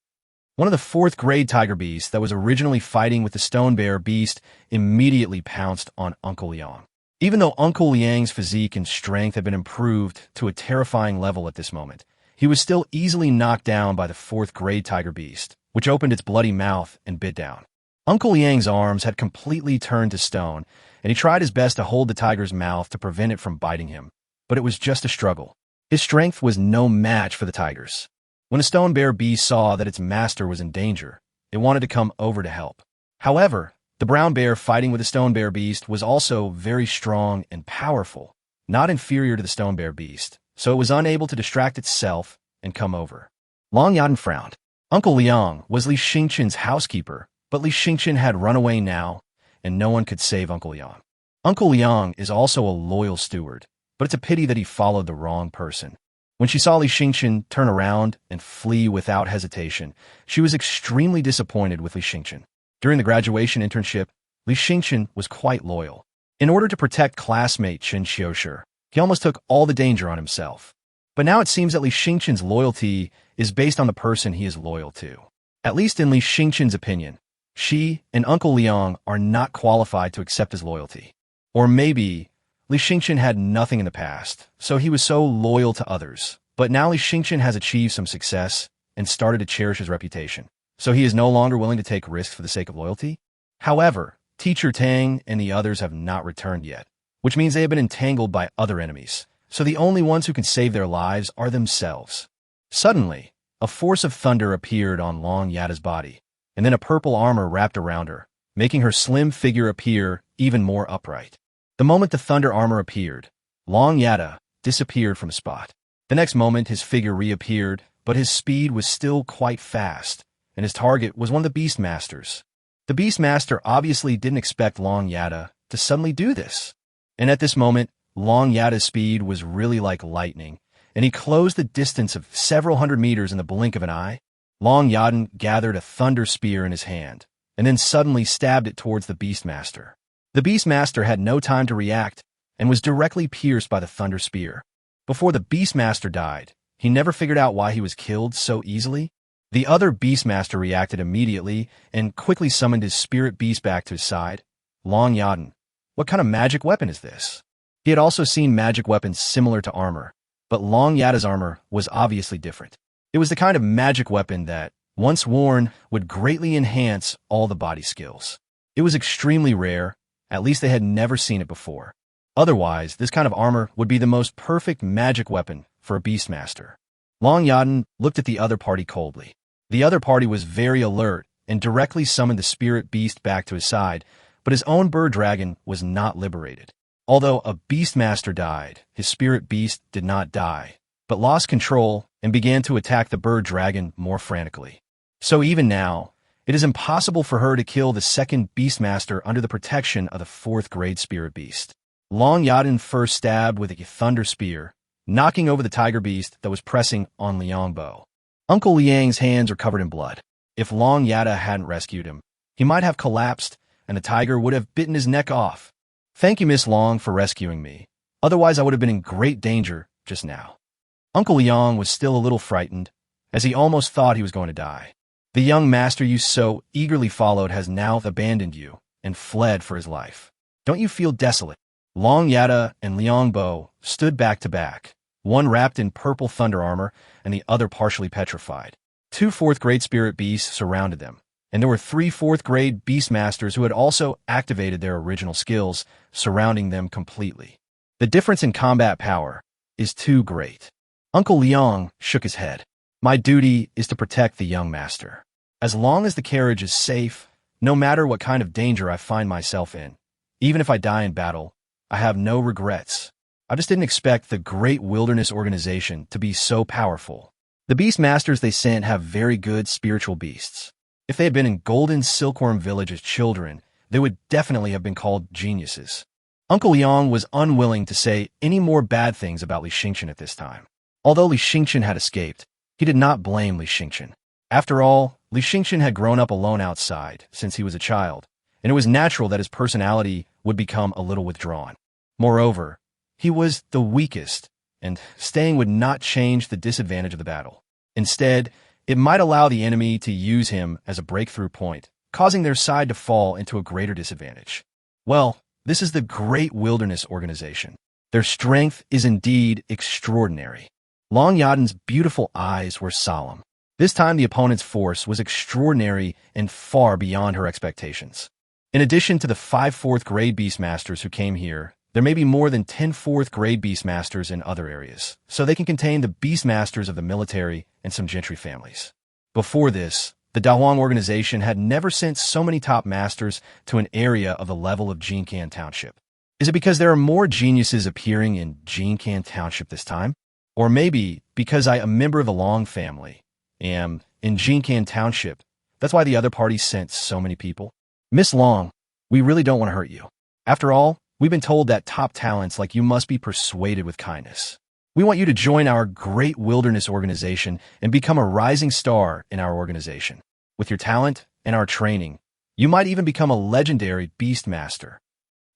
One of the 4th grade tiger beasts that was originally fighting with the stone bear beast immediately pounced on Uncle Liang. Even though Uncle Liang's physique and strength had been improved to a terrifying level at this moment, he was still easily knocked down by the 4th grade tiger beast, which opened its bloody mouth and bit down. Uncle Liang's arms had completely turned to stone, and he tried his best to hold the tiger's mouth to prevent it from biting him, but it was just a struggle. His strength was no match for the tiger's. When the stone bear beast saw that its master was in danger, it wanted to come over to help. However, the brown bear fighting with the stone bear beast was also very strong and powerful, not inferior to the stone bear beast, so it was unable to distract itself and come over. Li Yueming frowned. Uncle Liang was Li Yueming's housekeeper, but Li Yueming had run away now, and no one could save Uncle Liang. Uncle Liang is also a loyal steward, but it's a pity that he followed the wrong person. When she saw Li Yueming turn around and flee without hesitation, she was extremely disappointed with Li Yueming. During the graduation internship, Li Yueming was quite loyal. In order to protect classmate Chen Xiushi, he almost took all the danger on himself. But now it seems that Li Yueming's loyalty is based on the person he is loyal to. At least in Li Yueming's opinion, she and Uncle Liang are not qualified to accept his loyalty. Or maybe Li Yueming had nothing in the past, so he was so loyal to others. But now Li Yueming has achieved some success and started to cherish his reputation, so he is no longer willing to take risks for the sake of loyalty. However, Teacher Tang and the others have not returned yet, which means they have been entangled by other enemies, so the only ones who can save their lives are themselves. Suddenly, a force of thunder appeared on Li Yueming's body, and then a purple armor wrapped around her, making her slim figure appear even more upright. The moment the thunder armor appeared, Li Yueming disappeared from the spot. The next moment his figure reappeared, but his speed was still quite fast, and his target was one of the Beastmasters. The Beastmaster obviously didn't expect Li Yueming to suddenly do this. And at this moment, Li Yueming's speed was really like lightning, and he closed the distance of several hundred meters in the blink of an eye. Li Yueming gathered a thunder spear in his hand, and then suddenly stabbed it towards the Beastmaster. The Beastmaster had no time to react, and was directly pierced by the thunder spear. Before the Beastmaster died, he never figured out why he was killed so easily. The other Beastmaster reacted immediately and quickly summoned his spirit beast back to his side. Li Yueming, what kind of magic weapon is this? He had also seen magic weapons similar to armor, but Li Yueming's armor was obviously different. It was the kind of magic weapon that, once worn, would greatly enhance all the body skills. It was extremely rare, at least they had never seen it before. Otherwise, this kind of armor would be the most perfect magic weapon for a Beastmaster. Li Yueming looked at the other party coldly. The other party was very alert and directly summoned the spirit beast back to his side, but his own bird dragon was not liberated. Although a Beastmaster died, his spirit beast did not die, but lost control and began to attack the bird dragon more frantically. So even now, it is impossible for her to kill the second Beastmaster under the protection of the 4th grade spirit beast. Li Yueming first stabbed with a thunder spear, knocking over the tiger beast that was pressing on Liangbo. Uncle Liang's hands are covered in blood. If Long Yada hadn't rescued him, he might have collapsed, and the tiger would have bitten his neck off. Thank you, Miss Long, for rescuing me. Otherwise, I would have been in great danger just now. Uncle Liang was still a little frightened, as he almost thought he was going to die. The young master you so eagerly followed has now abandoned you and fled for his life. Don't you feel desolate? Long Yada and Liangbo stood back to back, one wrapped in purple thunder armor and the other partially petrified. 2 4th-grade spirit beasts surrounded them, and there were 3 4th-grade Beastmasters who had also activated their original skills, surrounding them completely. The difference in combat power is too great. Uncle Liang shook his head. My duty is to protect the young master. As long as the carriage is safe, no matter what kind of danger I find myself in, even if I die in battle, I have no regrets. I just didn't expect the Great Wilderness Organization to be so powerful. The Beastmasters they sent have very good spiritual beasts. If they had been in Golden Silkworm Village as children, they would definitely have been called geniuses. Uncle Liang was unwilling to say any more bad things about Li Xingchen at this time. Although Li Xingchen had escaped, he did not blame Li Xingchen. After all, Li Xingchen had grown up alone outside since he was a child, and it was natural that his personality would become a little withdrawn. Moreover, he was the weakest, and staying would not change the disadvantage of the battle. Instead, it might allow the enemy to use him as a breakthrough point, causing their side to fall into a greater disadvantage. Well, this is the Great Wilderness Organization. Their strength is indeed extraordinary. Long Yaden's beautiful eyes were solemn. This time the opponent's force was extraordinary and far beyond her expectations. In addition to the 5 4th-grade Beastmasters who came here, there may be more than 10 4th-grade Beastmasters in other areas, so they can contain the Beastmasters of the military and some gentry families. Before this, the Dahuang organization had never sent so many top masters to an area of the level of Jincan Township. Is it because there are more geniuses appearing in Jincan Township this time? Or maybe because I am a member of the Long family, am in Jincan Township, that's why the other party sent so many people? Miss Long, we really don't want to hurt you. After all, we've been told that top talents like you must be persuaded with kindness. We want you to join our Great Wilderness Organization and become a rising star in our organization. With your talent and our training, you might even become a legendary Beastmaster.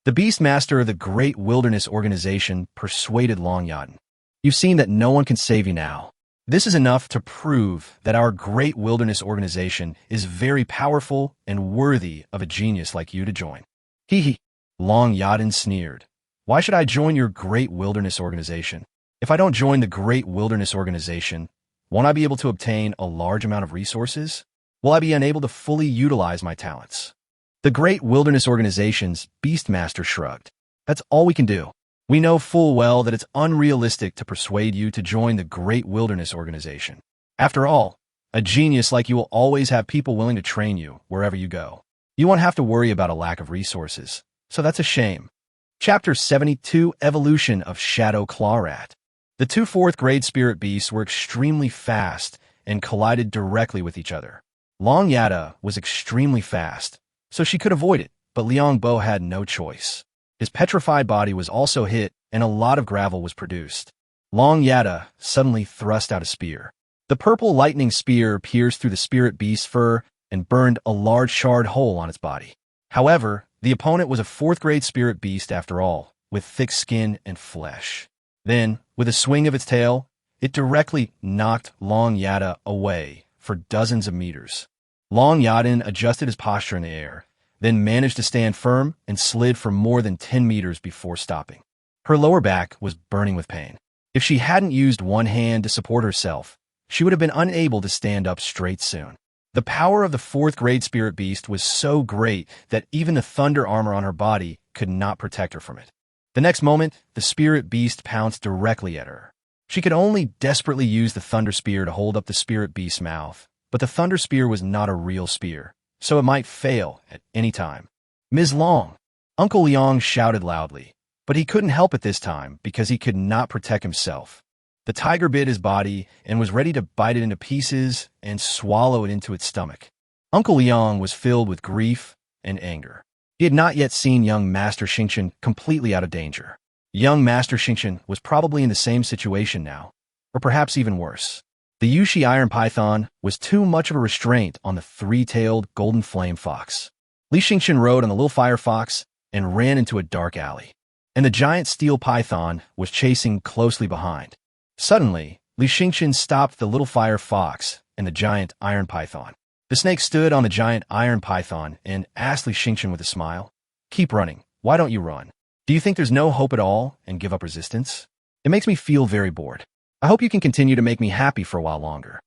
The Beastmaster of the Great Wilderness Organization persuaded Long Yaden. You've seen that no one can save you now. This is enough to prove that our Great Wilderness Organization is very powerful and worthy of a genius like you to join. Hee hee. Long Yaden sneered. Why should I join your Great Wilderness Organization? If I don't join the Great Wilderness Organization, won't I be able to obtain a large amount of resources? Will I be unable to fully utilize my talents? The Great Wilderness Organization's Beastmaster shrugged. That's all we can do. We know full well that it's unrealistic to persuade you to join the Great Wilderness Organization. After all, a genius like you will always have people willing to train you wherever you go. You won't have to worry about a lack of resources, so that's a shame. Chapter 72, Evolution of Shadow Clawrat. The 2 4th-grade spirit beasts were extremely fast and collided directly with each other. Long Yada was extremely fast, so she could avoid it, but Liangbo had no choice. His petrified body was also hit, and a lot of gravel was produced. Long Yada suddenly thrust out a spear. The purple lightning spear pierced through the spirit beast's fur and burned a large charred hole on its body. However, the opponent was a 4th-grade spirit beast after all, with thick skin and flesh. Then, with a swing of its tail, it directly knocked Long Yada away for dozens of meters. Long Yaden adjusted his posture in the air, then managed to stand firm and slid for more than 10 meters before stopping. Her lower back was burning with pain. If she hadn't used one hand to support herself, she would have been unable to stand up straight soon. The power of the 4th-grade spirit beast was so great that even the thunder armor on her body could not protect her from it. The next moment, the spirit beast pounced directly at her. She could only desperately use the thunder spear to hold up the spirit beast's mouth, but the thunder spear was not a real spear, so it might fail at any time. Ms. Long! Uncle Liang shouted loudly, but he couldn't help it this time because he could not protect himself. The tiger bit his body and was ready to bite it into pieces and swallow it into its stomach. Uncle Liang was filled with grief and anger. He had not yet seen young Master Xingchen completely out of danger. Young Master Xingqian was probably in the same situation now, or perhaps even worse. The Yushi Iron Python was too much of a restraint on the three-tailed golden flame fox. Li Xingqian rode on the little fire fox and ran into a dark alley, and the giant steel python was chasing closely behind. Suddenly, Li Xingqian stopped the little fire fox and the giant iron python. The snake stood on the giant iron python and asked Li Xingqian with a smile, "Keep running. Why don't you run? Do you think there's no hope at all and give up resistance? It makes me feel very bored. I hope you can continue to make me happy for a while longer."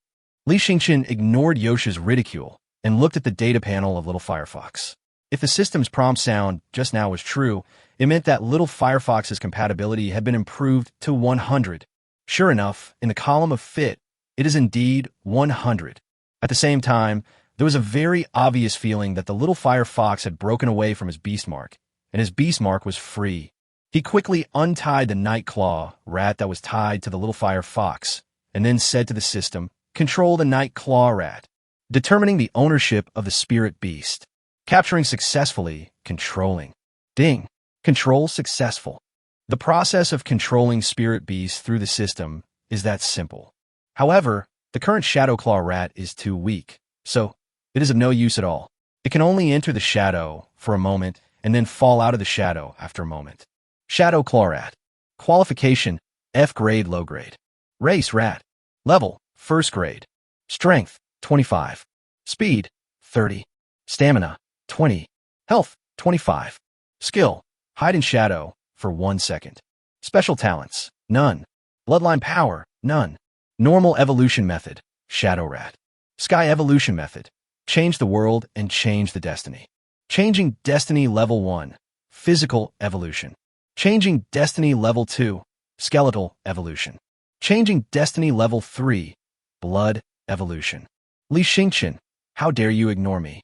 Li Xingqian ignored Yoshi's ridicule and looked at the data panel of Little Firefox. If the system's prompt sound just now was true, it meant that Little Firefox's compatibility had been improved to 100. Sure enough, in the column of fit, it is indeed 100. At the same time, there was a very obvious feeling that the Little Firefox had broken away from his beast mark, and his beast mark was free. He quickly untied the night claw rat that was tied to the little fire fox, and then said to the system, "Control the night claw rat," determining the ownership of the spirit beast. Capturing successfully, controlling. Ding. Control successful. The process of controlling spirit beasts through the system is that simple. However, the current shadow claw rat is too weak, so it is of no use at all. It can only enter the shadow for a moment and then fall out of the shadow after a moment. Shadow Claw Rat. Qualification, F grade low grade. Race Rat. Level, 1st grade. Strength, 25. Speed, 30. Stamina, 20. Health, 25. Skill, Hide in Shadow, for 1 second. Special talents, none. Bloodline power, none. Normal evolution method, Shadow Rat. Sky evolution method, change the world and change the destiny. Changing destiny level 1, physical evolution. Changing destiny level 2, skeletal evolution. Changing destiny level 3, blood evolution. Li Xingqian, how dare you ignore me?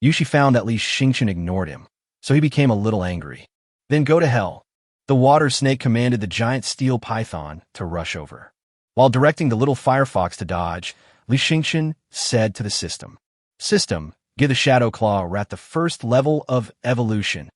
Yushi found that Li Xingqian ignored him, so he became a little angry. Then go to hell. The water snake commanded the giant steel python to rush over. While directing the little firefox to dodge, Li Xingqian said to the system, "System, give the Shadow Claw Rat the 1st level of evolution.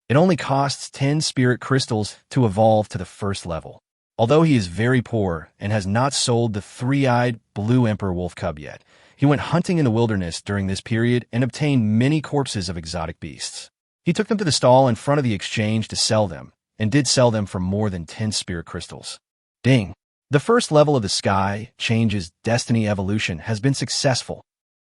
It only costs 10 spirit crystals to evolve to the 1st level. Although he is very poor and has not sold the three-eyed blue emperor wolf cub yet, he went hunting in the wilderness during this period and obtained many corpses of exotic beasts. He took them to the stall in front of the exchange to sell them, and did sell them for more than 10 spirit crystals. Ding! The 1st level of the Sky Changes Destiny evolution has been successful.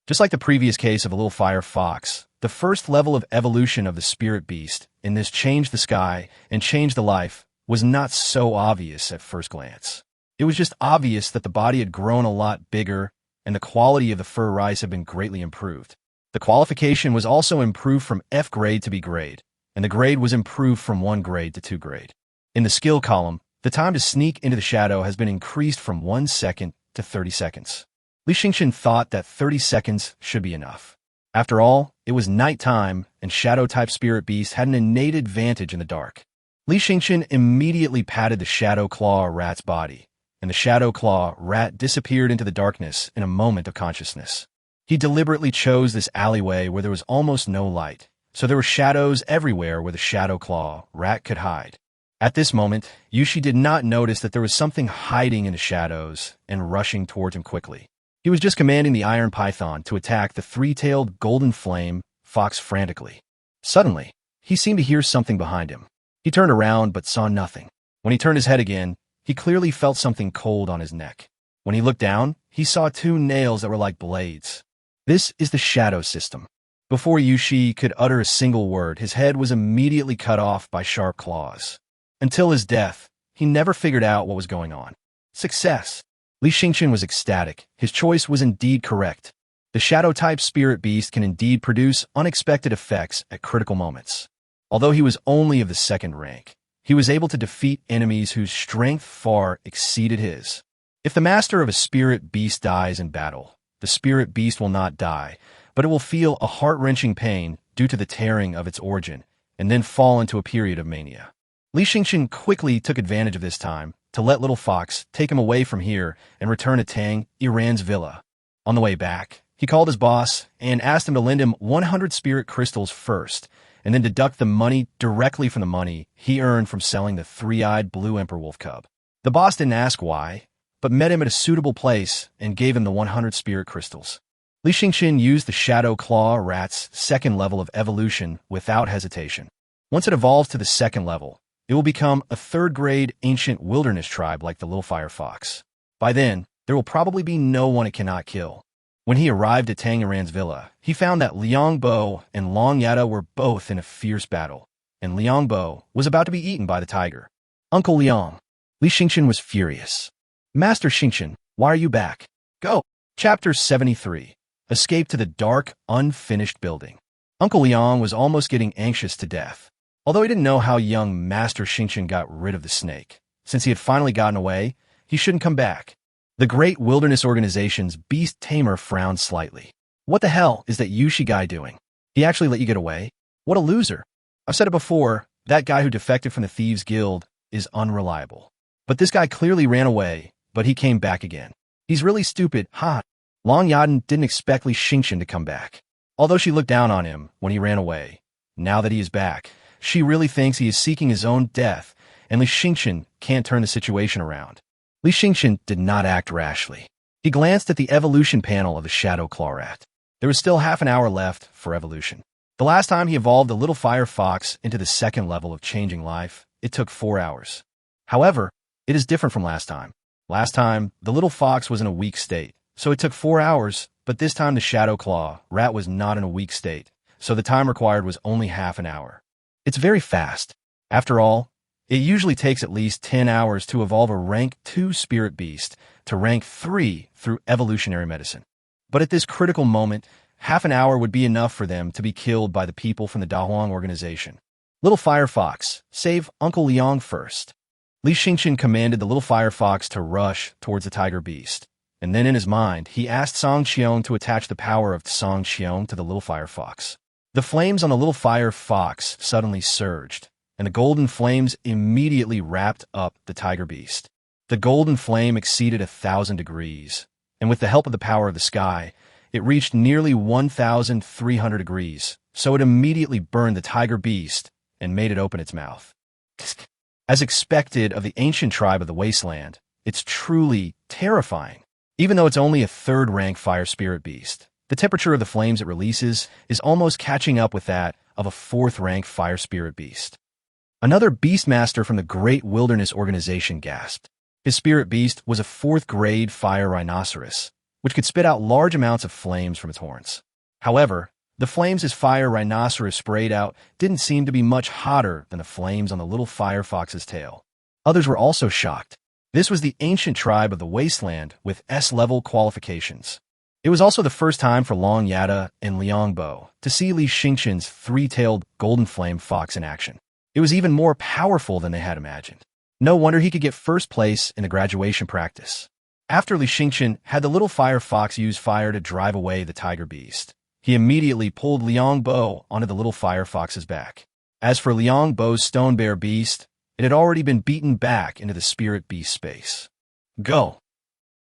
Just like the previous case of a little fire fox, the 1st level of evolution of the spirit beast in this Change the Sky and Change the Life was not so obvious at first glance. It was just obvious that the body had grown a lot bigger and the quality of the fur rise had been greatly improved. The qualification was also improved from F grade to B grade, and the grade was improved from 1 grade to 2 grade. In the skill column, the time to sneak into the shadow has been increased from 1 second to 30 seconds. Li Xingqian thought that 30 seconds should be enough. After all, it was nighttime, and Shadow-type Spirit Beast had an innate advantage in the dark. Li Xingqian immediately patted the Shadow Claw Rat's body, and the Shadow Claw Rat disappeared into the darkness in a moment of consciousness. He deliberately chose this alleyway where there was almost no light, so there were shadows everywhere where the Shadow Claw Rat could hide. At this moment, Yushi did not notice that there was something hiding in the shadows and rushing towards him quickly. He was just commanding the Iron Python to attack the three-tailed Golden Flame Fox frantically. Suddenly, he seemed to hear something behind him. He turned around but saw nothing. When he turned his head again, he clearly felt something cold on his neck. When he looked down, he saw 2 nails that were like blades. This is the Shadow System. Before Yushi could utter a single word, his head was immediately cut off by sharp claws. Until his death, he never figured out what was going on. Success! Li Xingqian was ecstatic. His choice was indeed correct. The Shadow-type Spirit Beast can indeed produce unexpected effects at critical moments. Although he was only of the 2nd rank, he was able to defeat enemies whose strength far exceeded his. If the master of a Spirit Beast dies in battle, the Spirit Beast will not die, but it will feel a heart-wrenching pain due to the tearing of its origin, and then fall into a period of mania. Li Xingqian quickly took advantage of this time to let Little Fox take him away from here and return to Tang Iran's villa. On the way back, he called his boss and asked him to lend him 100 spirit crystals first, and then deduct the money directly from the money he earned from selling the three-eyed blue emperor wolf cub. The boss didn't ask why, but met him at a suitable place and gave him the 100 spirit crystals. Li Xingqian used the Shadow Claw Rat's second level of evolution without hesitation. Once it evolves to the second level, it will become a third-grade ancient wilderness tribe like the Little Fire Fox. By then, there will probably be no one it cannot kill. When he arrived at Tang Yuan's villa, he found that Liang Bo and Long Yada were both in a fierce battle, and Liang Bo was about to be eaten by the tiger. Uncle Liang. Li Xingqian was furious. Master Xingqian, why are you back? Go! Chapter 73. Escape to the dark, unfinished building. Uncle Liang was almost getting anxious to death. Although he didn't know how young Master Xingqian got rid of the snake, since he had finally gotten away, he shouldn't come back. The Great Wilderness Organization's Beast Tamer frowned slightly. What the hell is that Yushi guy doing? He actually let you get away? What a loser. I've said it before, that guy who defected from the Thieves Guild is unreliable. But this guy clearly ran away, but he came back again. He's really stupid, huh? Long Yaden didn't expect Li Xingqian to come back. Although she looked down on him when he ran away, now that he is back, she really thinks he is seeking his own death, and Li Xingqian can't turn the situation around. Li Xingqian did not act rashly. He glanced at the evolution panel of the Shadow Claw Rat. There was still half an hour left for evolution. The last time he evolved the Little Fire Fox into the second level of Changing Life, it took 4 hours. However, it is different from last time. Last time, the Little Fox was in a weak state, so it took 4 hours, but this time the Shadow Claw Rat was not in a weak state, so the time required was only half an hour. It's very fast. After all, it usually takes at least 10 hours to evolve a rank 2 spirit beast to rank 3 through evolutionary medicine. But at this critical moment, half an hour would be enough for them to be killed by the people from the Dahuang organization. Little Fire Fox, save Uncle Liang first. Li Xingqian commanded the Little Fire Fox to rush towards the tiger beast, and then in his mind, he asked Song Qion to attach the power of Song Qion to the Little Fire Fox. The flames on the Little Fire Fox suddenly surged, and the golden flames immediately wrapped up the tiger beast. The golden flame exceeded 1,000 degrees, and with the help of the power of the sky, it reached nearly 1,300 degrees, so it immediately burned the tiger beast and made it open its mouth. As expected of the ancient tribe of the wasteland, it's truly terrifying. Even though it's only a third-rank fire spirit beast, the temperature of the flames it releases is almost catching up with that of a fourth-rank fire spirit beast. Another Beastmaster from the Great Wilderness Organization gasped. His spirit beast was a fourth-grade fire rhinoceros, which could spit out large amounts of flames from its horns. However, the flames his fire rhinoceros sprayed out didn't seem to be much hotter than the flames on the Little Fire Fox's tail. Others were also shocked. This was the ancient tribe of the wasteland with S-level qualifications. It was also the first time for Long Yada and Liang Bo to see Li Xingqian's three-tailed golden flame fox in action. It was even more powerful than they had imagined. No wonder he could get first place in the graduation practice. After Li Xingqian had the Little Fire Fox use fire to drive away the tiger beast, he immediately pulled Liang Bo onto the Little Fire Fox's back. As for Liang Bo's stone bear beast, it had already been beaten back into the spirit beast space. Go!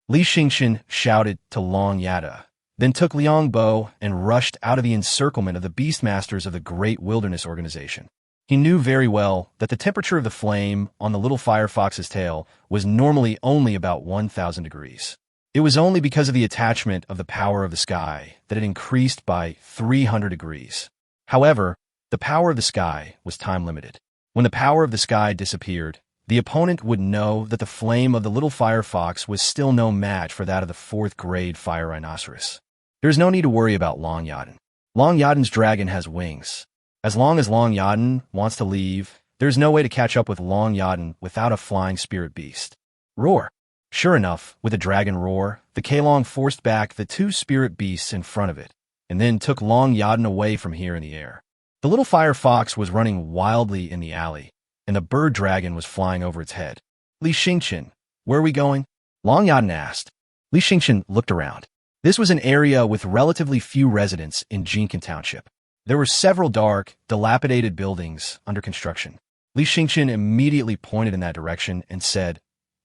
Li Xingqian shouted to Long Yada, then took Liang Bo and rushed out of the encirclement of the Beastmasters of the Great Wilderness Organization. He knew very well that the temperature of the flame on the Little Fire Fox's tail was normally only about 1,000 degrees. It was only because of the attachment of the power of the sky that it increased by 300 degrees. However, the power of the sky was time-limited. When the power of the sky disappeared, the opponent would know that the flame of the Little Fire Fox was still no match for that of the fourth-grade fire rhinoceros. There is no need to worry about Long Yaden. Long Yaden's dragon has wings. As long as Long Yaden wants to leave, there's no way to catch up with Long Yaden without a flying spirit beast. Roar! Sure enough, with a dragon roar, the Keilong forced back the two spirit beasts in front of it, and then took Long Yaden away from here in the air. The Little Fire Fox was running wildly in the alley, and the bird dragon was flying over its head. Li Xingqian, where are we going? Long Yaden asked. Li Xingqian looked around. This was an area with relatively few residents in Jincan Township. There were several dark, dilapidated buildings under construction. Li Xingqian immediately pointed in that direction and said,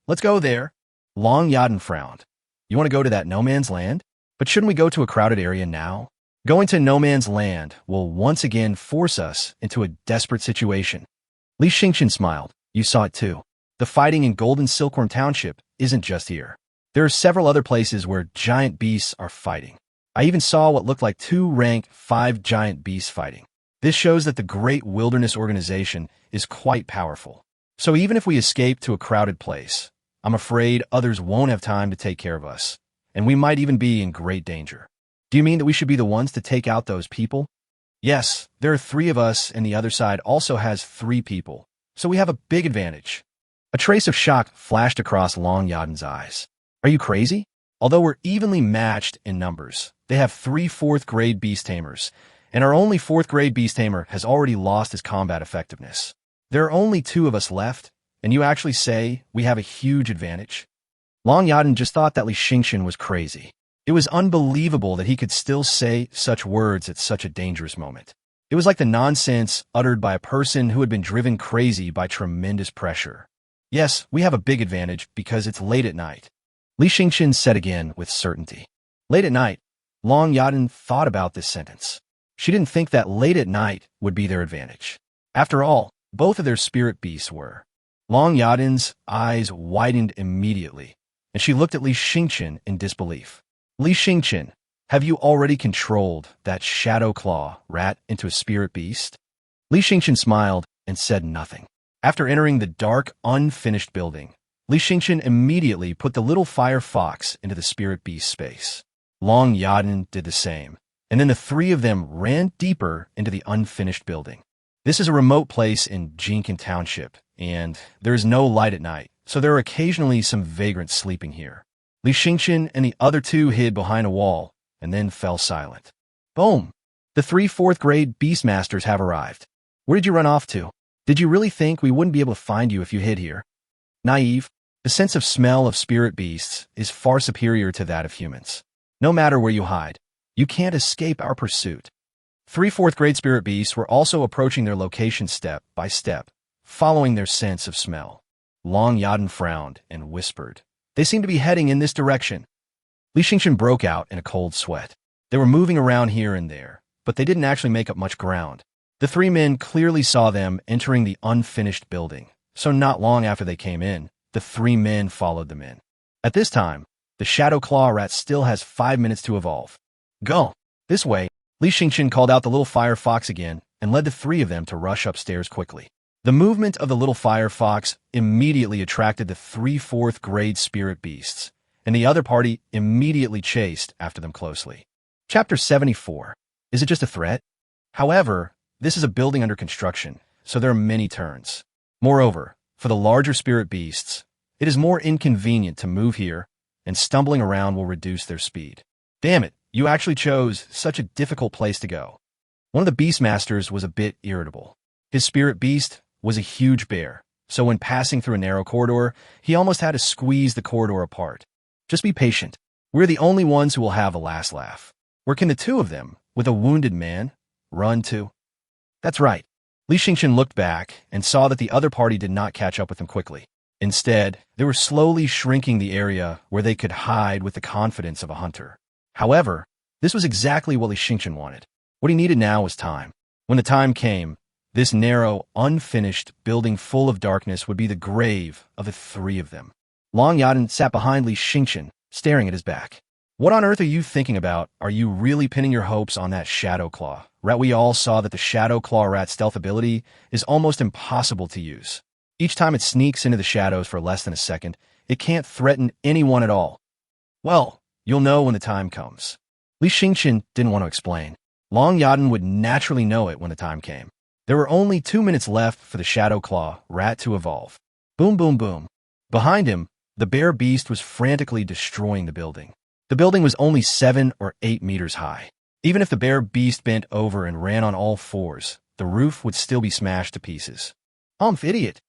"Let's go there." Long Yaden frowned. "You want to go to that no man's land? But shouldn't we go to a crowded area now?" Going to no man's land will once again force us into a desperate situation. Li Xingqian smiled. You saw it too. The fighting in Golden Silkworm Township isn't just here. There are several other places where giant beasts are fighting. I even saw what looked like 2 rank 5 giant beasts fighting. This shows that the Great Wilderness Organization is quite powerful. So even if we escape to a crowded place, I'm afraid others won't have time to take care of us, and we might even be in great danger. Do you mean that we should be the ones to take out those people? Yes, there are 3 of us, and the other side also has 3 people, so we have a big advantage. A trace of shock flashed across Long Yaden's eyes. Are you crazy? Although we're evenly matched in numbers, they have 3 4th-grade beast tamers, and our only 4th-grade beast tamer has already lost his combat effectiveness. There are only 2 of us left, and you actually say we have a huge advantage? Long Yaden just thought that Li Xingqian was crazy. It was unbelievable that he could still say such words at such a dangerous moment. It was like the nonsense uttered by a person who had been driven crazy by tremendous pressure. Yes, we have a big advantage because it's late at night. Li Xingqian said again with certainty. Late at night. Long Yaden thought about this sentence. She didn't think that late at night would be their advantage. After all, both of their spirit beasts were. Long Yaden's eyes widened immediately, and she looked at Li Xingqian in disbelief. Li Xingqian, have you already controlled that shadow claw rat into a spirit beast? Li Xingqian smiled and said nothing. After entering the dark, unfinished building, Li Xingqian immediately put the little fire fox into the spirit beast space. Long Yaden did the same, and then the 3 of them ran deeper into the unfinished building. This is a remote place in Jincan Township, and there is no light at night, so there are occasionally some vagrants sleeping here. Li Xingqian and the other 2 hid behind a wall, and then fell silent. Boom! The 3 4th-grade Beastmasters have arrived. Where did you run off to? Did you really think we wouldn't be able to find you if you hid here? Naive. The sense of smell of spirit beasts is far superior to that of humans. No matter where you hide, you can't escape our pursuit. 3 4th-grade spirit beasts were also approaching their location step by step, following their sense of smell. Long Yaden frowned and whispered, They seem to be heading in this direction. Li Xingqian broke out in a cold sweat. They were moving around here and there, but they didn't actually make up much ground. The 3 men clearly saw them entering the unfinished building, so not long after they came in, the 3 men followed them in. At this time, the Shadow Claw Rat still has 5 minutes to evolve. Go! This way! Li Xingqian called out the little fire fox again and led the 3 of them to rush upstairs quickly. The movement of the little fire fox immediately attracted the 3 4th-grade spirit beasts, and the other party immediately chased after them closely. Chapter 74. Is it just a threat? However, this is a building under construction, so there are many turns. Moreover, for the larger spirit beasts, it is more inconvenient to move here, and stumbling around will reduce their speed. Damn it, you actually chose such a difficult place to go. One of the Beastmasters was a bit irritable. His spirit beast was a huge bear, so when passing through a narrow corridor, he almost had to squeeze the corridor apart. Just be patient. We're the only ones who will have a last laugh. Where can the 2 of them, with a wounded man, run to? That's right. Li Xingqian looked back and saw that the other party did not catch up with them quickly. Instead, they were slowly shrinking the area where they could hide with the confidence of a hunter. However, this was exactly what Li Xingqian wanted. What he needed now was time. When the time came, this narrow, unfinished building full of darkness would be the grave of the 3 of them. Long Yaden sat behind Li Xingqian, staring at his back. What on earth are you thinking about? Are you really pinning your hopes on that Shadow Claw Rat? We all saw that the Shadow Claw Rat's stealth ability is almost impossible to use. Each time it sneaks into the shadows for less than a second, it can't threaten anyone at all. Well, you'll know when the time comes. Li Xingqian didn't want to explain. Long Yaden would naturally know it when the time came. There were only 2 minutes left for the Shadow Claw Rat to evolve. Boom, boom, boom. Behind him, the bear beast was frantically destroying the building. The building was only 7 or 8 meters high. Even if the bear beast bent over and ran on all 4s, the roof would still be smashed to pieces. Idiot!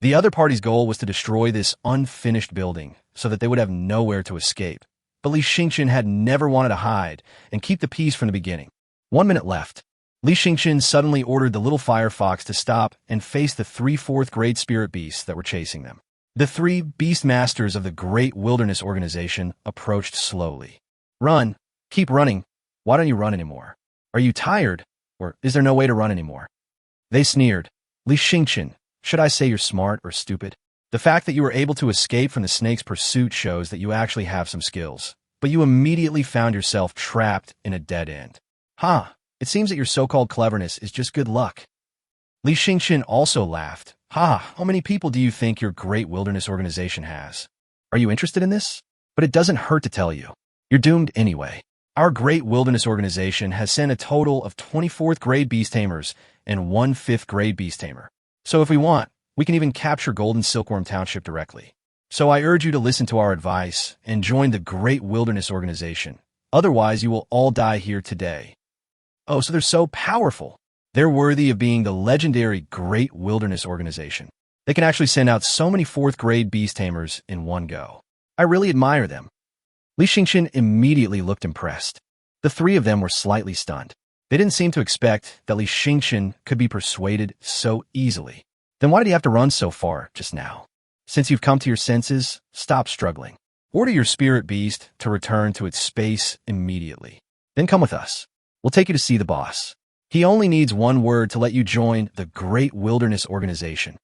The other party's goal was to destroy this unfinished building so that they would have nowhere to escape. But Li Xingqian had never wanted to hide and keep the peace from the beginning. 1 minute left. Li Xingqian suddenly ordered the little fire fox to stop and face the 3 4th-grade spirit beasts that were chasing them. The 3 Beastmasters of the Great Wilderness Organization approached slowly. Run. Keep running. Why don't you run anymore? Are you tired? Or is there no way to run anymore? They sneered. Li Xingqian, should I say you're smart or stupid? The fact that you were able to escape from the snake's pursuit shows that you actually have some skills, but you immediately found yourself trapped in a dead end. It seems that your so-called cleverness is just good luck. Li Xingqian also laughed. How many people do you think your great wilderness organization has? Are you interested in this? But it doesn't hurt to tell you. You're doomed anyway. Our great wilderness organization has sent a total of 24th grade beast tamers and 1 5th grade beast tamer. So if we want, we can even capture Golden Silkworm Township directly. So I urge you to listen to our advice and join the Great Wilderness Organization. Otherwise, you will all die here today. Oh, so they're so powerful. They're worthy of being the legendary Great Wilderness Organization. They can actually send out so many 4th grade beast tamers in one go. I really admire them. Li Xingqian immediately looked impressed. The three of them were slightly stunned. They didn't seem to expect that Li Xingqian could be persuaded so easily. Then why did he have to run so far just now? Since you've come to your senses, stop struggling. Order your spirit beast to return to its space immediately. Then come with us. We'll take you to see the boss. He only needs one word to let you join the Great Wilderness Organization.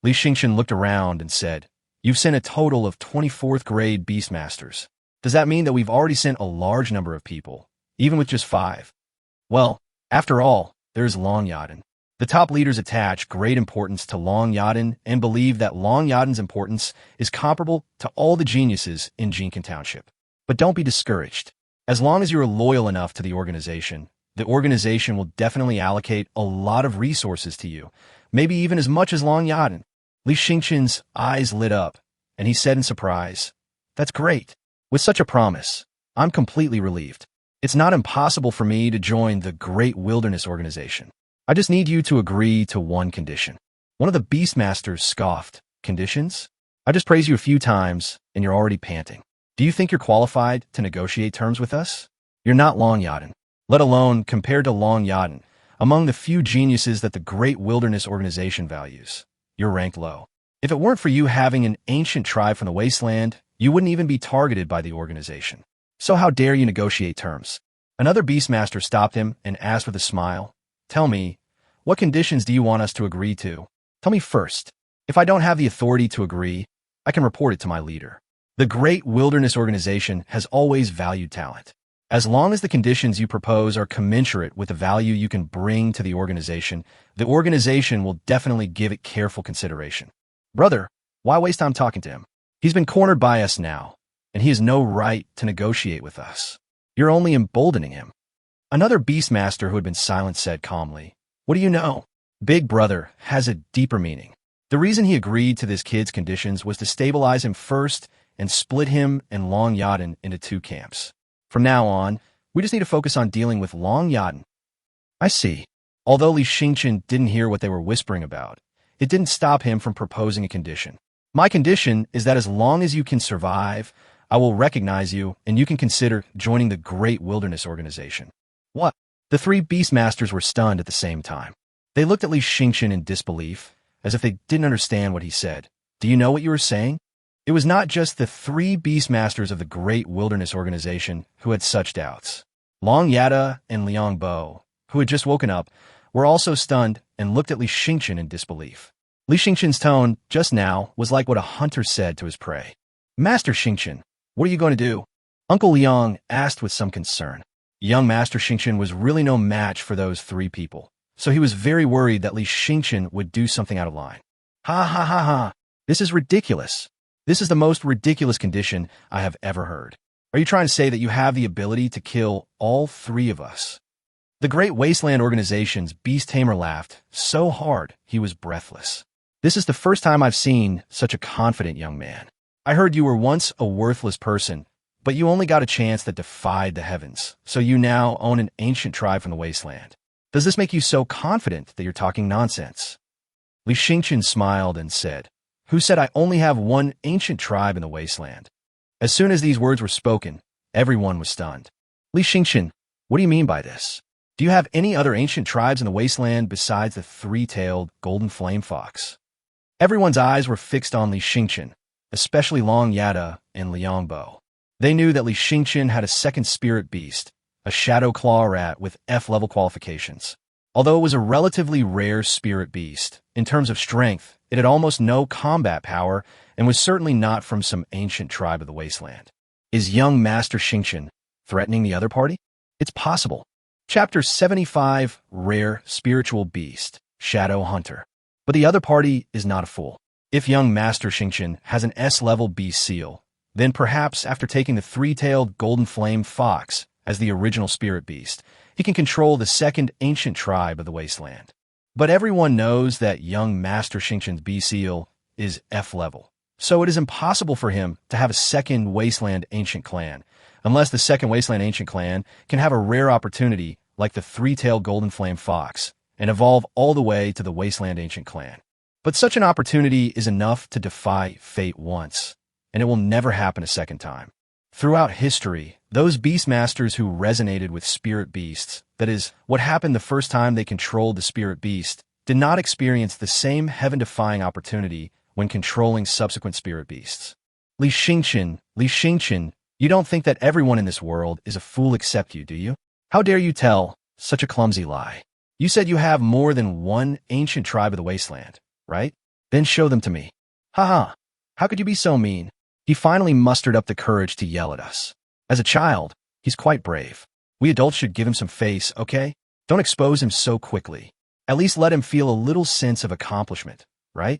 Li Xingqian looked around and said, You've sent a total of 24th grade Beastmasters. Does that mean that we've already sent a large number of people, even with just 5? Well, after all, there's Long Yaden. The top leaders attach great importance to Long Yaden and believe that Long Yaden's importance is comparable to all the geniuses in Jincan Township. But don't be discouraged. As long as you're loyal enough to the organization will definitely allocate a lot of resources to you, maybe even as much as Long Yaden. Li Xingqian's eyes lit up, and he said in surprise, That's great. With such a promise, I'm completely relieved. It's not impossible for me to join the Great Wilderness Organization. I just need you to agree to one condition. One of the Beastmasters scoffed. Conditions? I just praised you a few times, and you're already panting. Do you think you're qualified to negotiate terms with us? You're not Long Yaden, let alone compared to Long Yaden, among the few geniuses that the Great Wilderness Organization values. You're ranked low. If it weren't for you having an ancient tribe from the wasteland, you wouldn't even be targeted by the organization. So how dare you negotiate terms? Another Beastmaster stopped him and asked with a smile, Tell me, what conditions do you want us to agree to? Tell me first. If I don't have the authority to agree, I can report it to my leader. The Great Wilderness Organization has always valued talent. As long as the conditions you propose are commensurate with the value you can bring to the organization will definitely give it careful consideration. Brother, why waste time talking to him? He's been cornered by us now, and he has no right to negotiate with us. You're only emboldening him. Another Beastmaster who had been silent said calmly, What do you know? Big Brother has a deeper meaning. The reason he agreed to this kid's conditions was to stabilize him first and split him and Long Yaden into 2 camps. From now on, we just need to focus on dealing with Long Yaden. I see. Although Li Xingqian didn't hear what they were whispering about, it didn't stop him from proposing a condition. My condition is that as long as you can survive, I will recognize you and you can consider joining the Great Wilderness Organization. What? The 3 Beastmasters were stunned at the same time. They looked at Li Xingqian in disbelief, as if they didn't understand what he said. Do you know what you were saying? It was not just the 3 Beastmasters of the Great Wilderness Organization who had such doubts. Long Yada and Liang Bo, who had just woken up, were also stunned and looked at Li Xingqian in disbelief. Li Xingqian's tone just now was like what a hunter said to his prey. Master Xingqian, what are you going to do? Uncle Liang asked with some concern. Young Master Xingqian was really no match for those 3 people, so he was very worried that Li Xingqian would do something out of line. Ha. This is ridiculous. This is the most ridiculous condition I have ever heard. Are you trying to say that you have the ability to kill all 3 of us? The Great Wasteland Organization's Beast Tamer laughed so hard he was breathless. This is the first time I've seen such a confident young man. I heard you were once a worthless person, but you only got a chance that defied the heavens, so you now own an ancient tribe from the wasteland. Does this make you so confident that you're talking nonsense? Li Xingqian smiled and said, Who said I only have one ancient tribe in the wasteland? As soon as these words were spoken, everyone was stunned. Li Xingqian, what do you mean by this? Do you have any other ancient tribes in the wasteland besides the 3-tailed golden flame fox? Everyone's eyes were fixed on Li Xingqian, especially Long Yada and Liang Bo. They knew that Li Xingqian had a second spirit beast, a shadow claw rat with F-level qualifications. Although it was a relatively rare spirit beast, in terms of strength, it had almost no combat power and was certainly not from some ancient tribe of the wasteland. Is young Master Xingqian threatening the other party? It's possible. Chapter 75, Rare Spiritual Beast, Shadow Hunter. But the other party is not a fool. If young Master Xingqian has an S-level beast seal, then perhaps after taking the three-tailed golden flame fox as the original spirit beast, he can control the second ancient tribe of the wasteland. But everyone knows that young Master Xingqian's beast seal is F-level, so it is impossible for him to have a second wasteland ancient clan, unless the second wasteland ancient clan can have a rare opportunity like the three-tailed golden flame fox and evolve all the way to the wasteland ancient clan. But such an opportunity is enough to defy fate once, and it will never happen a second time. Throughout history, those Beastmasters who resonated with spirit beasts, that is, what happened the first time they controlled the spirit beast, did not experience the same heaven-defying opportunity when controlling subsequent spirit beasts. Li Yueming, you don't think that everyone in this world is a fool except you, do you? How dare you tell such a clumsy lie? You said you have more than one ancient tribe of the wasteland, right? Then show them to me. Haha, how could you be so mean? He finally mustered up the courage to yell at us. As a child, he's quite brave. We adults should give him some face, okay? Don't expose him so quickly. At least let him feel a little sense of accomplishment, right?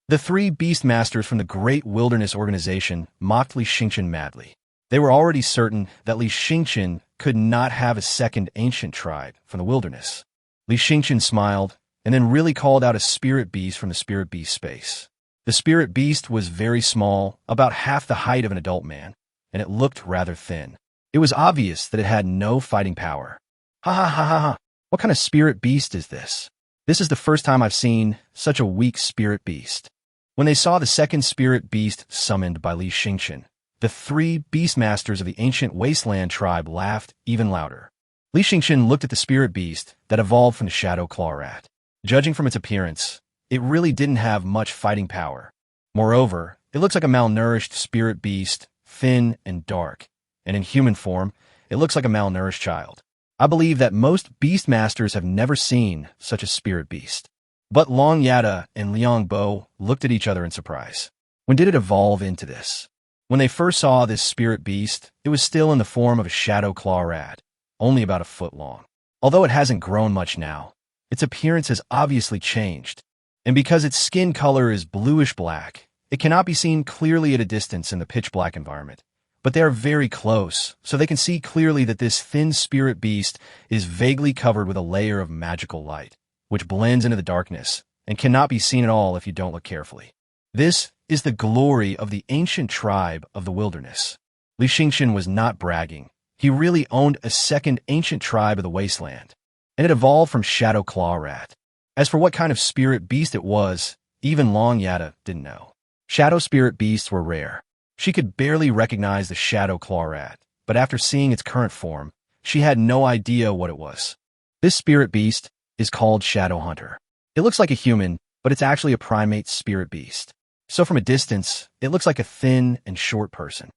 The three Beastmasters from the Great Wilderness Organization mocked Li Yueming madly. They were already certain that Li Yueming could not have a second ancient tribe from the wilderness. Li Yueming smiled, and then really called out a spirit beast from the spirit beast space. The spirit beast was very small, about half the height of an adult man, and it looked rather thin. It was obvious that it had no fighting power. Ha ha ha ha ha! What kind of spirit beast is this? This is the first time I've seen such a weak spirit beast. When they saw the second spirit beast summoned by Li Yueming, the three Beastmasters of the ancient wasteland tribe laughed even louder. Li Yueming looked at the spirit beast that evolved from the shadow claw rat. Judging from its appearance, it really didn't have much fighting power. Moreover, it looks like a malnourished spirit beast, thin and dark, and in human form, it looks like a malnourished child. I believe that most Beastmasters have never seen such a spirit beast. But Long Yada and Liang Bo looked at each other in surprise. When did it evolve into this? When they first saw this spirit beast, it was still in the form of a shadow claw rat, only about a foot long. Although it hasn't grown much now, its appearance has obviously changed. And because its skin color is bluish-black, it cannot be seen clearly at a distance in the pitch-black environment. But they are very close, so they can see clearly that this thin spirit beast is vaguely covered with a layer of magical light, which blends into the darkness and cannot be seen at all if you don't look carefully. This is the glory of the ancient tribe of the wilderness. Li Yueming was not bragging. He really owned a second ancient tribe of the wasteland, and it evolved from Shadow Claw Rat. As for what kind of spirit beast it was, even Long Yada didn't know. Shadow spirit beasts were rare. She could barely recognize the Shadow Claw Rat, but after seeing its current form, she had no idea what it was. This spirit beast is called Shadow Hunter. It looks like a human, but it's actually a primate spirit beast. So from a distance, it looks like a thin and short person.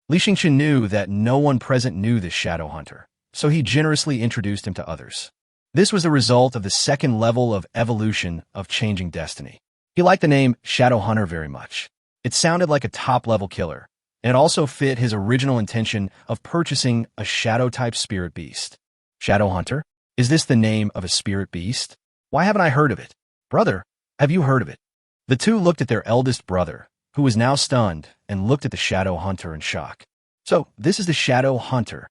Li Yueming knew that no one present knew this Shadow Hunter, so he generously introduced him to others. This was the result of the second level of evolution of changing destiny. He liked the name Shadow Hunter very much. It sounded like a top-level killer, and it also fit his original intention of purchasing a Shadow-type spirit beast. Shadow Hunter? Is this the name of a spirit beast? Why haven't I heard of it? Brother, have you heard of it? The two looked at their eldest brother, who was now stunned, and looked at the Shadow Hunter in shock. So, this is the Shadow Hunter.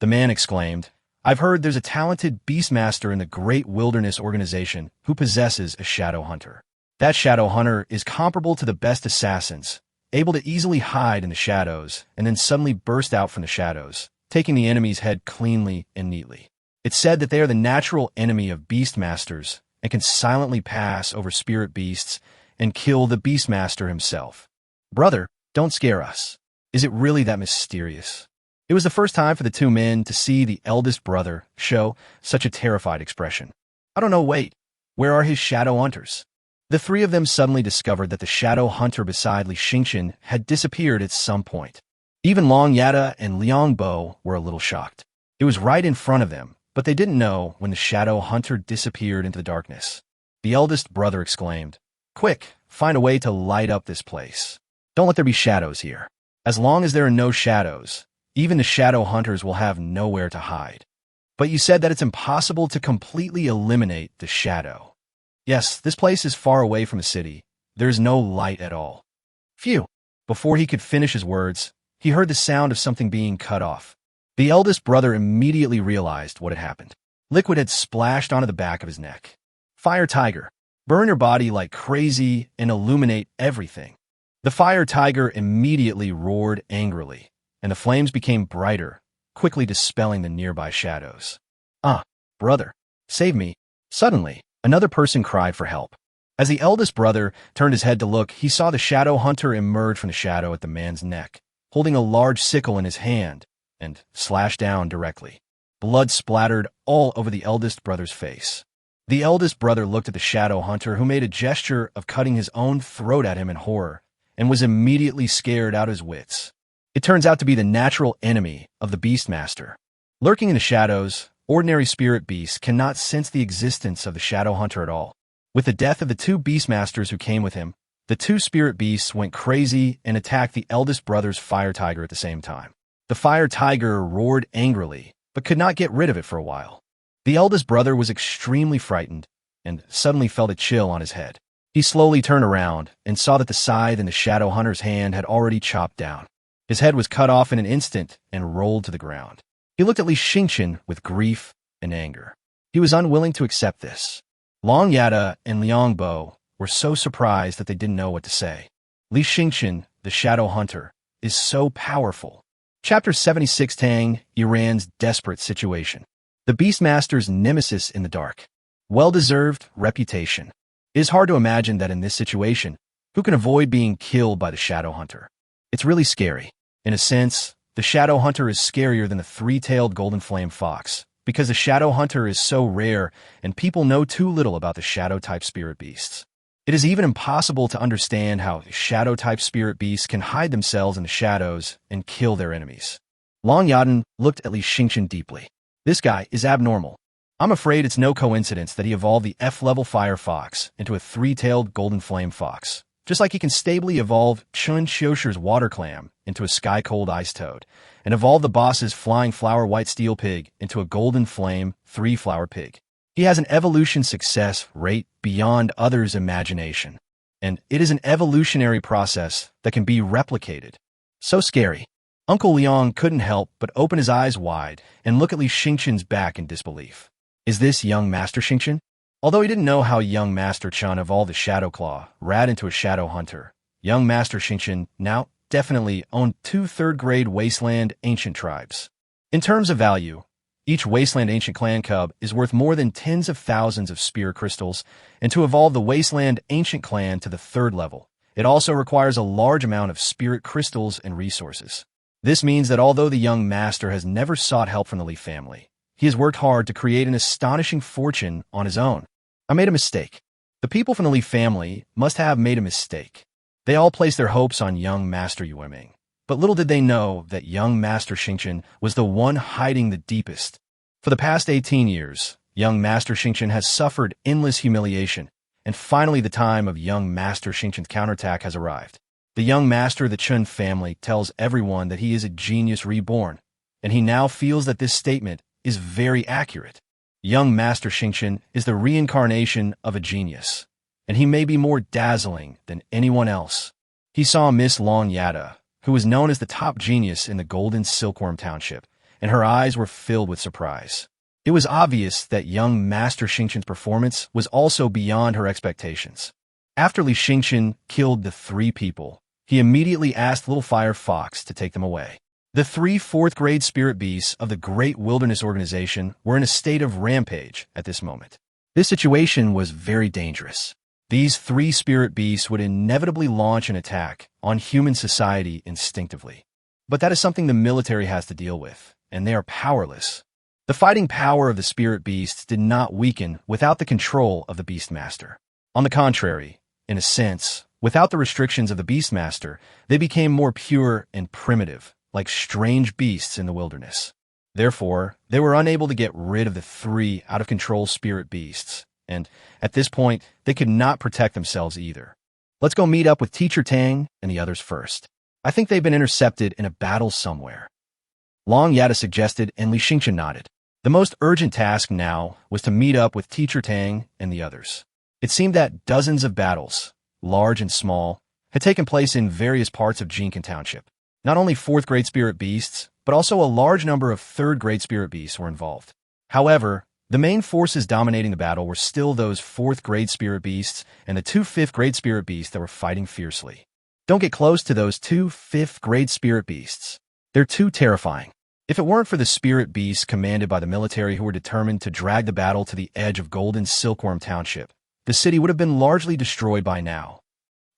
The man exclaimed, I've heard there's a talented Beastmaster in the Great Wilderness Organization who possesses a Shadow Hunter. That Shadow Hunter is comparable to the best assassins, able to easily hide in the shadows and then suddenly burst out from the shadows, taking the enemy's head cleanly and neatly. It's said that they are the natural enemy of Beastmasters and can silently pass over spirit beasts and kill the Beastmaster himself. Brother, don't scare us. Is it really that mysterious? It was the first time for the two men to see the eldest brother show such a terrified expression. I don't know, wait. Where are his Shadow Hunters? The three of them suddenly discovered that the Shadow Hunter beside Li Yueming had disappeared at some point. Even Long Yada and Liang Bo were a little shocked. It was right in front of them, but they didn't know when the shadow hunter disappeared into the darkness. The eldest brother exclaimed, "Quick, find a way to light up this place. Don't let there be shadows here. As long as there are no shadows, even the shadow hunters will have nowhere to hide." "But you said that it's impossible to completely eliminate the shadow." "Yes, this place is far away from the city. There's no light at all." "Phew." Before he could finish his words, he heard the sound of something being cut off. The eldest brother immediately realized what had happened. Liquid had splashed onto the back of his neck. "Fire Tiger, burn your body like crazy and illuminate everything." The fire tiger immediately roared angrily, and the flames became brighter, quickly dispelling the nearby shadows. "Ah, brother, save me." Suddenly, another person cried for help. As the eldest brother turned his head to look, he saw the shadow hunter emerge from the shadow at the man's neck, holding a large sickle in his hand, and slash down directly. Blood splattered all over the eldest brother's face. The eldest brother looked at the shadow hunter, who made a gesture of cutting his own throat at him in horror, and was immediately scared out of his wits. It turns out to be the natural enemy of the Beastmaster. Lurking in the shadows, ordinary spirit beasts cannot sense the existence of the shadow hunter at all. With the death of the two Beastmasters who came with him, the two spirit beasts went crazy and attacked the eldest brother's fire tiger at the same time. The fire tiger roared angrily, but could not get rid of it for a while. The eldest brother was extremely frightened and suddenly felt a chill on his head. He slowly turned around and saw that the scythe in the shadow hunter's hand had already chopped down. His head was cut off in an instant and rolled to the ground. He looked at Li Yueming with grief and anger. He was unwilling to accept this. Long Yada and Liang Bo were so surprised that they didn't know what to say. Li Yueming, the shadow hunter, is so powerful. Chapter 76, Tang, Iran's desperate situation. The Beastmaster's nemesis in the dark. Well-deserved reputation. It is hard to imagine that in this situation, who can avoid being killed by the shadow hunter? It's really scary. In a sense, the shadow hunter is scarier than the three-tailed golden flame fox, because the shadow hunter is so rare and people know too little about the shadow-type spirit beasts. It is even impossible to understand how shadow-type spirit beasts can hide themselves in the shadows and kill their enemies. Long Yaden looked at Li Yueming deeply. This guy is abnormal. I'm afraid it's no coincidence that he evolved the F-level fire fox into a three-tailed golden flame fox, just like he can stably evolve Chun Xiosher's water clam into a sky-cold ice toad, and evolve the boss's flying flower white steel pig into a golden flame three-flower pig. He has an evolution success rate beyond others' imagination, and it is an evolutionary process that can be replicated. So scary. Uncle Liang couldn't help but open his eyes wide and look at Li Yueming's back in disbelief. Is this young Master Yueming? Although he didn't know how young Master Chun evolved the Shadow Claw rat into a shadow hunter, young Master Yueming now definitely owned 2 third-grade Wasteland Ancient tribes. In terms of value, each Wasteland Ancient clan cub is worth more than tens of thousands of spirit crystals, and to evolve the Wasteland Ancient clan to the 3rd level, it also requires a large amount of spirit crystals and resources. This means that although the young master has never sought help from the Li family, he has worked hard to create an astonishing fortune on his own. I made a mistake. The people from the Li family must have made a mistake. They all placed their hopes on young Master Yueming, but little did they know that young Master Yueming was the one hiding the deepest. For the past 18 years, young Master Yueming has suffered endless humiliation, and finally the time of young Master Yueming's counterattack has arrived. The young master of the Chun family tells everyone that he is a genius reborn, and he now feels that this statement is very accurate. Young Master Yueming is the reincarnation of a genius, and he may be more dazzling than anyone else. He saw Miss Long Yada, who was known as the top genius in the Golden Silkworm Township, and her eyes were filled with surprise. It was obvious that young Master Yueming's performance was also beyond her expectations. After Li Yueming killed the 3 people, he immediately asked Little Fire Fox to take them away. The 3 4th-grade spirit beasts of the Great Wilderness Organization were in a state of rampage at this moment. This situation was very dangerous. These 3 spirit beasts would inevitably launch an attack on human society instinctively. But that is something the military has to deal with, and they are powerless. The fighting power of the spirit beasts did not weaken without the control of the Beastmaster. On the contrary, in a sense, without the restrictions of the Beastmaster, they became more pure and primitive, like strange beasts in the wilderness. Therefore, they were unable to get rid of the 3 out-of-control spirit beasts, and at this point, they could not protect themselves either. Let's go meet up with Teacher Tang and the others first. I think they've been intercepted in a battle somewhere. Long Yada suggested, and Li Yueming nodded. The most urgent task now was to meet up with Teacher Tang and the others. It seemed that dozens of battles, large and small, had taken place in various parts of Jincan Township. Not only 4th grade spirit beasts, but also a large number of 3rd grade spirit beasts were involved. However, the main forces dominating the battle were still those 4th grade spirit beasts and the 2 5th grade spirit beasts that were fighting fiercely. Don't get close to those 2 5th grade spirit beasts. They're too terrifying. If it weren't for the spirit beasts commanded by the military who were determined to drag the battle to the edge of Golden Silkworm Township, the city would have been largely destroyed by now.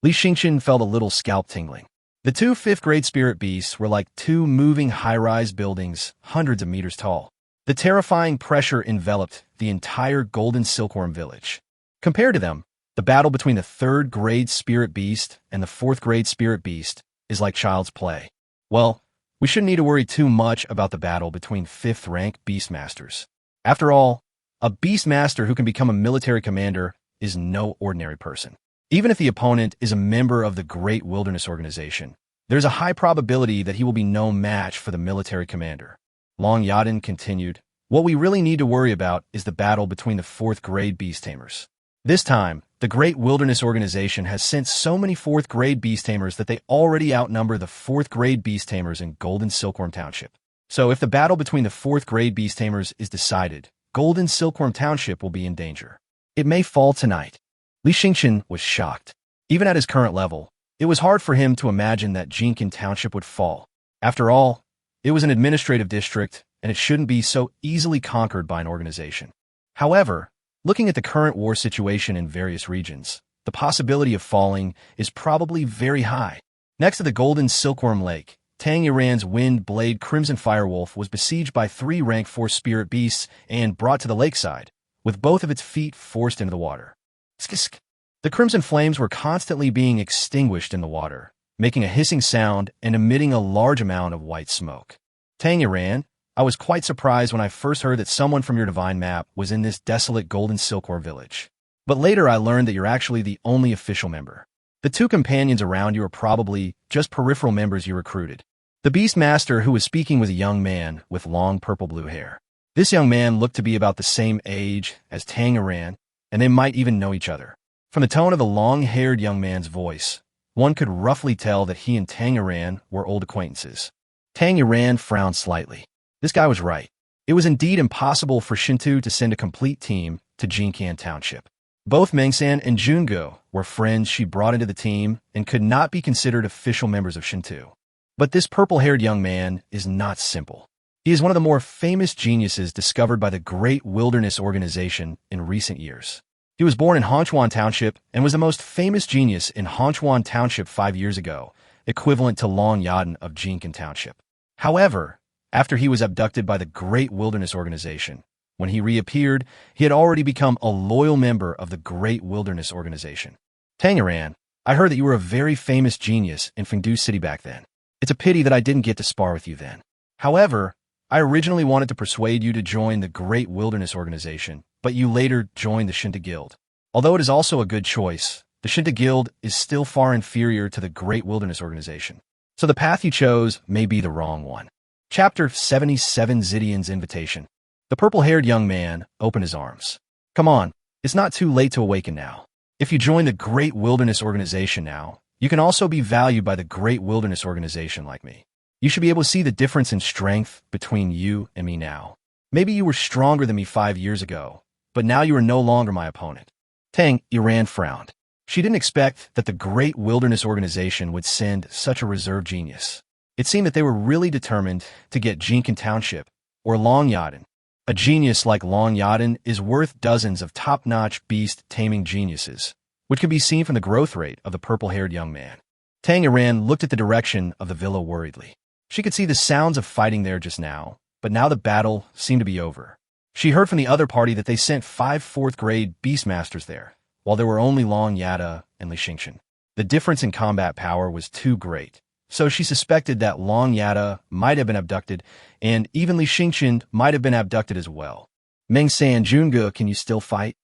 Li Yueming felt a little scalp tingling. The 2 5th grade spirit beasts were like 2 moving high-rise buildings, hundreds of meters tall. The terrifying pressure enveloped the entire Golden Silkworm village. Compared to them, the battle between the 3rd grade spirit beast and the 4th grade spirit beast is like child's play. Well, we shouldn't need to worry too much about the battle between 5th rank Beastmasters. After all, a Beastmaster who can become a military commander is no ordinary person. Even if the opponent is a member of the Great Wilderness Organization, there's a high probability that he will be no match for the military commander. Long Yadin continued, what we really need to worry about is the battle between the 4th grade Beast Tamers. This time, the Great Wilderness Organization has sent so many 4th grade Beast Tamers that they already outnumber the 4th grade Beast Tamers in Golden Silkworm Township. So if the battle between the 4th grade Beast Tamers is decided, Golden Silkworm Township will be in danger. It may fall tonight. Li Yueming was shocked. Even at his current level, it was hard for him to imagine that Jincan Township would fall. After all, it was an administrative district, and it shouldn't be so easily conquered by an organization. However, looking at the current war situation in various regions, the possibility of falling is probably very high. Next to the Golden Silkworm Lake, Tang Yuran's Wind Blade Crimson Firewolf was besieged by 3 rank 4 spirit beasts and brought to the lakeside, with both of its feet forced into the water. Skisk. The crimson flames were constantly being extinguished in the water, making a hissing sound and emitting a large amount of white smoke. Tang Yuran, I was quite surprised when I first heard that someone from your divine map was in this desolate Golden Silkworm village. But later I learned that you're actually the only official member. The 2 companions around you are probably just peripheral members you recruited. The Beastmaster who was speaking was a young man with long purple-blue hair. This young man looked to be about the same age as Tang Yuran, and they might even know each other. From the tone of the long-haired young man's voice, one could roughly tell that he and Tang Yuran were old acquaintances. Tang Yuran frowned slightly. This guy was right. It was indeed impossible for Shintu to send a complete team to Jincan Township. Both Mengsan and Jungo were friends she brought into the team and could not be considered official members of Shintu. But this purple-haired young man is not simple. He is one of the more famous geniuses discovered by the Great Wilderness Organization in recent years. He was born in Hanchuan Township and was the most famous genius in Hanchuan Township 5 years ago, equivalent to Long Yadin of Jincan Township. However, after he was abducted by the Great Wilderness Organization, when he reappeared, he had already become a loyal member of the Great Wilderness Organization. Tang Yuran, I heard that you were a very famous genius in Fengdu City back then. It's a pity that I didn't get to spar with you then. However, I originally wanted to persuade you to join the Great Wilderness Organization, but you later joined the Shinta Guild. Although it is also a good choice, the Shinta Guild is still far inferior to the Great Wilderness Organization. So the path you chose may be the wrong one. Chapter 77 Zidian's Invitation. The purple-haired young man opened his arms. Come on, it's not too late to awaken now. If you join the Great Wilderness Organization now, you can also be valued by the Great Wilderness Organization like me. You should be able to see the difference in strength between you and me now. Maybe you were stronger than me 5 years ago, but now you are no longer my opponent. Tang Yuran frowned. She didn't expect that the Great Wilderness Organization would send such a reserve genius. It seemed that they were really determined to get Jincan Township, or Long Yadin. A genius like Long Yadin is worth dozens of top-notch beast taming geniuses, which can be seen from the growth rate of the purple-haired young man. Tang Yuran looked at the direction of the villa worriedly. She could see the sounds of fighting there just now, but now the battle seemed to be over. She heard from the other party that they sent 5 4th-grade Beastmasters there, while there were only Long Yada and Li Yueming. The difference in combat power was too great, so she suspected that Long Yada might have been abducted, and even Li Xingqian might have been abducted as well. Meng San, Junge, can you still fight?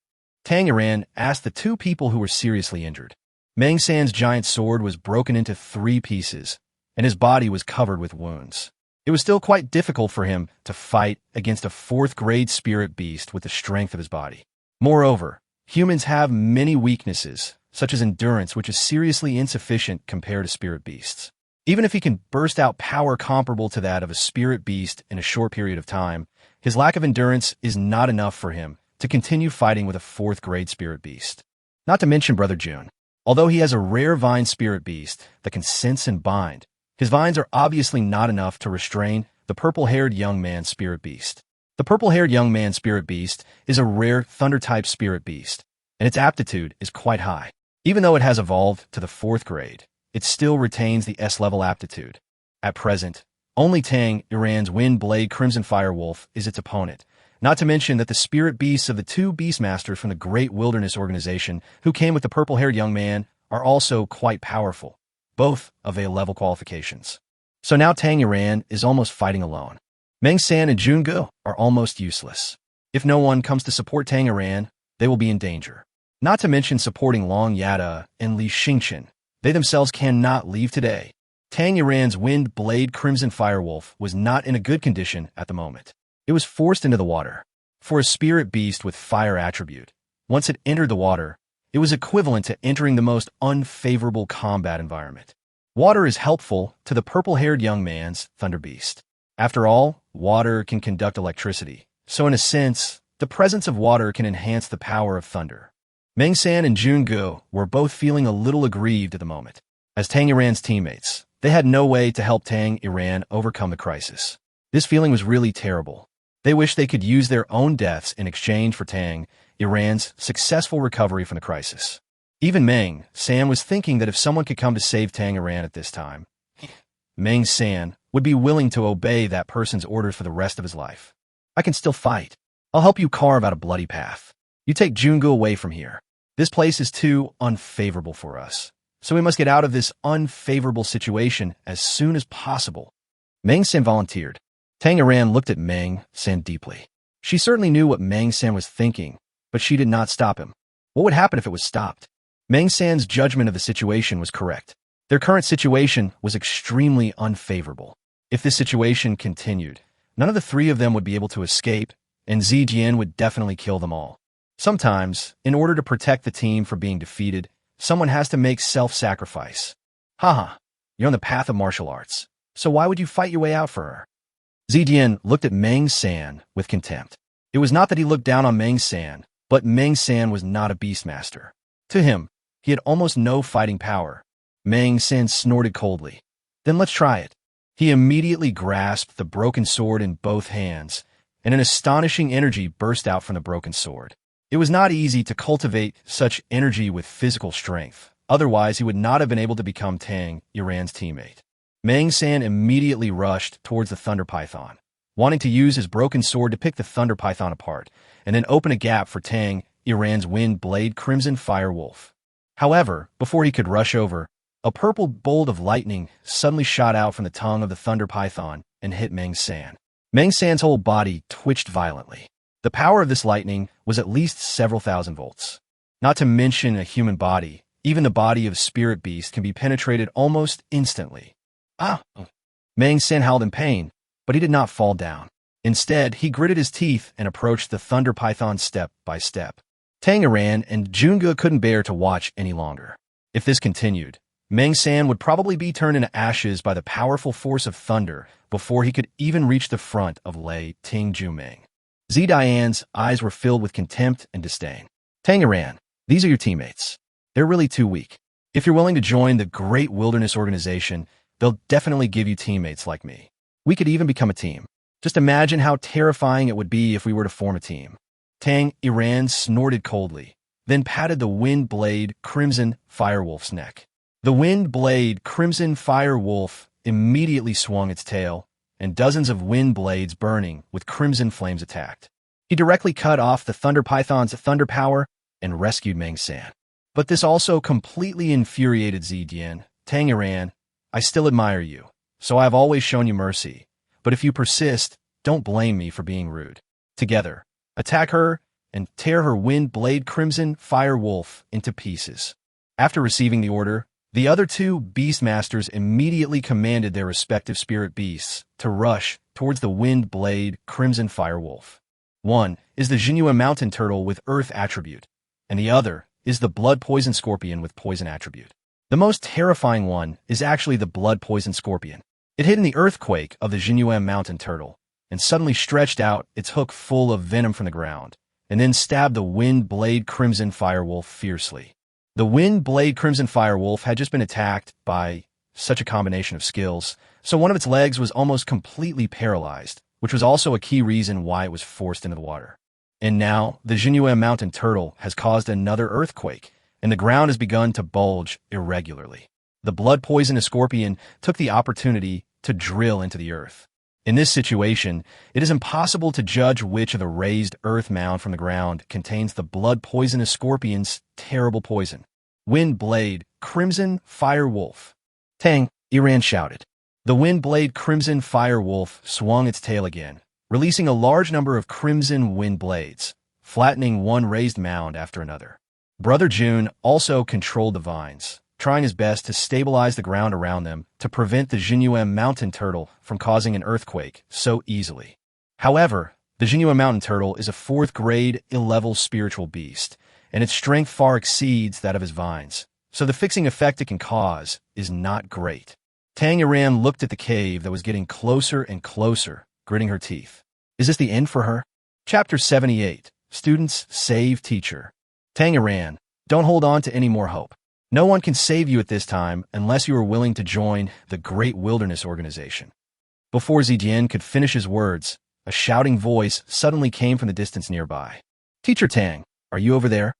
Tang Yuan asked the two people who were seriously injured. Meng San's giant sword was broken into 3 pieces, and his body was covered with wounds. It was still quite difficult for him to fight against a 4th-grade spirit beast with the strength of his body. Moreover, humans have many weaknesses, such as endurance, which is seriously insufficient compared to spirit beasts. Even if he can burst out power comparable to that of a spirit beast in a short period of time, his lack of endurance is not enough for him to continue fighting with a 4th-grade spirit beast. Not to mention Brother June. Although he has a rare vine spirit beast that can sense and bind, his vines are obviously not enough to restrain the purple-haired young man spirit beast. The purple-haired young man spirit beast is a rare thunder-type spirit beast, and its aptitude is quite high. Even though it has evolved to the 4th grade, it still retains the S-level aptitude. At present, only Tang Yuan's Wind Blade Crimson Firewolf is its opponent, not to mention that the spirit beasts of the 2 Beastmasters from the Great Wilderness Organization who came with the purple-haired young man are also quite powerful, both of A-level qualifications. So now Tang Yuan is almost fighting alone. Meng San and Junge are almost useless. If no one comes to support Tang Yuan, they will be in danger. Not to mention supporting Long Yada and Li Xingqian. They themselves cannot leave today. Tang Yuan's Wind Blade Crimson Firewolf was not in a good condition at the moment. It was forced into the water. For a spirit beast with fire attribute, once it entered the water, it was equivalent to entering the most unfavorable combat environment. Water is helpful to the purple-haired young man's Thunder Beast. After all, water can conduct electricity, so in a sense, the presence of water can enhance the power of thunder. Meng San and Junge were both feeling a little aggrieved at the moment. As Tang Yuan's teammates, they had no way to help Tang Yuan overcome the crisis. This feeling was really terrible. They wished they could use their own deaths in exchange for Tang Yuan's successful recovery from the crisis. Even Meng San was thinking that if someone could come to save Tang Yuan at this time, Meng San would be willing to obey that person's orders for the rest of his life. I can still fight. I'll help you carve out a bloody path. You take Junge away from here. This place is too unfavorable for us, so we must get out of this unfavorable situation as soon as possible. Meng San volunteered. Tang Yuan looked at Meng San deeply. She certainly knew what Meng San was thinking, but she did not stop him. What would happen if it was stopped? Meng San's judgment of the situation was correct. Their current situation was extremely unfavorable. If this situation continued, none of the 3 of them would be able to escape, and Zijian would definitely kill them all. Sometimes, in order to protect the team from being defeated, someone has to make self-sacrifice. Haha, you're on the path of martial arts, so why would you fight your way out for her? Zijian looked at Meng San with contempt. It was not that he looked down on Meng San, but Meng San was not a Beastmaster. To him, he had almost no fighting power. Meng San snorted coldly. Then let's try it. He immediately grasped the broken sword in both hands, and an astonishing energy burst out from the broken sword. It was not easy to cultivate such energy with physical strength. Otherwise, he would not have been able to become Tang Yuan's teammate. Meng San immediately rushed towards the Thunder Python, wanting to use his broken sword to pick the Thunder Python apart, and then open a gap for Tang Yuan's Wind Blade Crimson Firewolf. However, before he could rush over, a purple bolt of lightning suddenly shot out from the tongue of the Thunder Python and hit Meng San. Meng San's whole body twitched violently. The power of this lightning was at least several thousand volts. Not to mention a human body, even the body of a spirit beast can be penetrated almost instantly. Ah! Meng San howled in pain, but he did not fall down. Instead, he gritted his teeth and approached the Thunder Python step by step. Tang Yuan and Junge couldn't bear to watch any longer. If this continued, Meng San would probably be turned into ashes by the powerful force of thunder before he could even reach the front of Li Yueming. Zidian's eyes were filled with contempt and disdain. Tang Yuan, these are your teammates. They're really too weak. If you're willing to join the Great Wilderness Organization, they'll definitely give you teammates like me. We could even become a team. Just imagine how terrifying it would be if we were to form a team. Tang Yuan snorted coldly, then patted the Wind Blade Crimson Firewolf's neck. The Wind Blade Crimson Firewolf immediately swung its tail, and dozens of wind blades burning with crimson flames attacked. He directly cut off the Thunder Python's thunder power and rescued Meng San. But this also completely infuriated Zidian, Tang Yuan, I still admire you, so I have always shown you mercy. But if you persist, don't blame me for being rude. Together, attack her and tear her wind blade crimson fire wolf into pieces. After receiving the order, the other two Beastmasters immediately commanded their respective spirit beasts to rush towards the wind blade crimson fire wolf. One is the Jincan mountain turtle with earth attribute, and the other is the blood poison scorpion with poison attribute. The most terrifying one is actually the blood poison scorpion. It hid in the earthquake of the Jincan mountain turtle and suddenly stretched out its hook full of venom from the ground, and then stabbed the wind blade crimson fire wolf fiercely. The wind blade crimson fire wolf had just been attacked by such a combination of skills, so one of its legs was almost completely paralyzed, which was also a key reason why it was forced into the water. And now, the Jincan mountain turtle has caused another earthquake, and the ground has begun to bulge irregularly. The blood poisonous scorpion took the opportunity to drill into the earth. In this situation, it is impossible to judge which of the raised earth mound from the ground contains the blood poisonous scorpion's terrible poison. Wind blade, crimson fire wolf. Tang, A-rank shouted. The wind blade crimson fire wolf swung its tail again, releasing a large number of crimson wind blades, flattening one raised mound after another. Brother June also controlled the vines, trying his best to stabilize the ground around them to prevent the Jincan mountain turtle from causing an earthquake so easily. However, the Jincan mountain turtle is a 4th grade ill-level spiritual beast, and its strength far exceeds that of his vines, so the fixing effect it can cause is not great. Tang A-rank looked at the cave that was getting closer and closer, gritting her teeth. Is this the end for her? Chapter 78. Students Save Teacher. Tang A-rank, don't hold on to any more hope. No one can save you at this time unless you are willing to join the Great Wilderness Organization. Before Zijian could finish his words, a shouting voice suddenly came from the distance nearby. Teacher Tang, are you over there?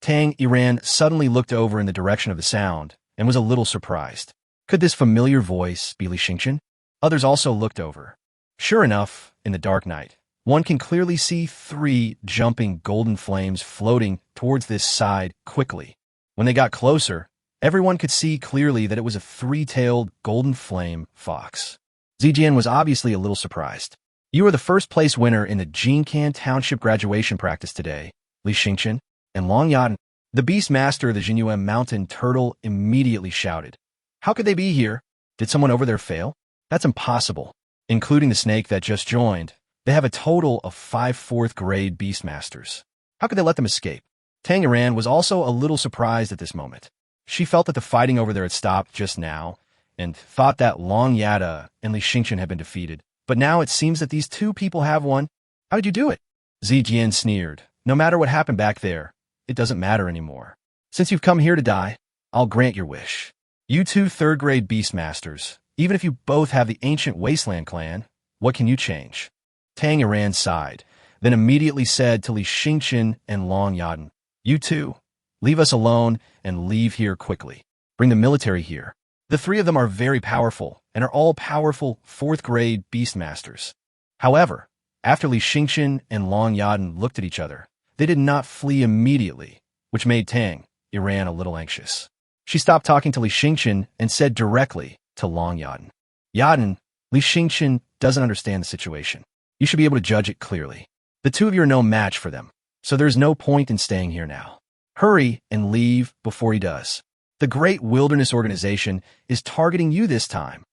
Tang A-rank suddenly looked over in the direction of the sound and was a little surprised. Could this familiar voice be Li Yueming? Others also looked over. Sure enough, in the dark night, one can clearly see 3 jumping golden flames floating towards this side quickly. When they got closer, everyone could see clearly that it was a 3-tailed golden flame fox. Zijian was obviously a little surprised. You are the first place winner in the Jincan Township graduation practice today, Li Yueming, and Long Yaden. The Beastmaster of the Jincan mountain turtle immediately shouted. How could they be here? Did someone over there fail? That's impossible. Including the snake that just joined, they have a total of 5 4th grade Beastmasters. How could they let them escape? Tang A-rank was also a little surprised at this moment. She felt that the fighting over there had stopped just now, and thought that Long Yada and Li Yueming had been defeated. But now it seems that these 2 people have won. How did you do it? Zijian sneered. No matter what happened back there, it doesn't matter anymore. Since you've come here to die, I'll grant your wish. You 2 3rd grade Beastmasters, even if you both have the ancient Wasteland clan, what can you change? Tang A-rank sighed, then immediately said to Li Yueming and Long Yaden, You 2, leave us alone and leave here quickly. Bring the military here. The 3 of them are very powerful and are all powerful 4th grade Beastmasters. However, after Li Yueming and Long Yaden looked at each other, they did not flee immediately, which made Tang A-rank a little anxious. She stopped talking to Li Yueming and said directly to Long Yaden, Yaden, Li Yueming doesn't understand the situation. You should be able to judge it clearly. The 2 of you are no match for them, so there's no point in staying here now. Hurry and leave before he does. The Great Wilderness Organization is targeting you this time.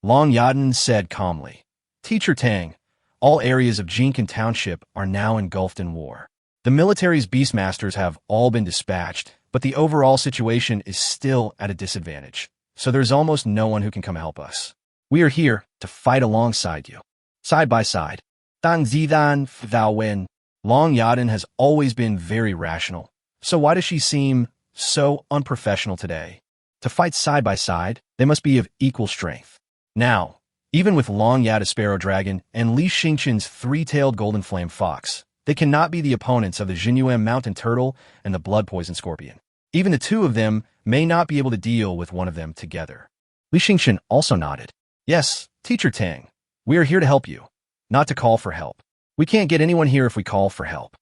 Long Yaden said calmly. Teacher Tang, all areas of Jincan Township are now engulfed in war. The military's Beastmasters have all been dispatched, but the overall situation is still at a disadvantage, so there's almost no one who can come help us. We are here to fight alongside you. Side by side. Dan zidan thou win. Long Yaden has always been very rational, so why does she seem so unprofessional today? To fight side by side, they must be of equal strength. Now, even with Long Yada's Sparrow Dragon and Li Yueming's 3-tailed Golden Flame Fox, they cannot be the opponents of the Jincan Mountain Turtle and the Blood Poison Scorpion. Even the 2 of them may not be able to deal with one of them together. Li Yueming also nodded. Yes, Teacher Tang, we are here to help you, not to call for help. We can't get anyone here if we call for help.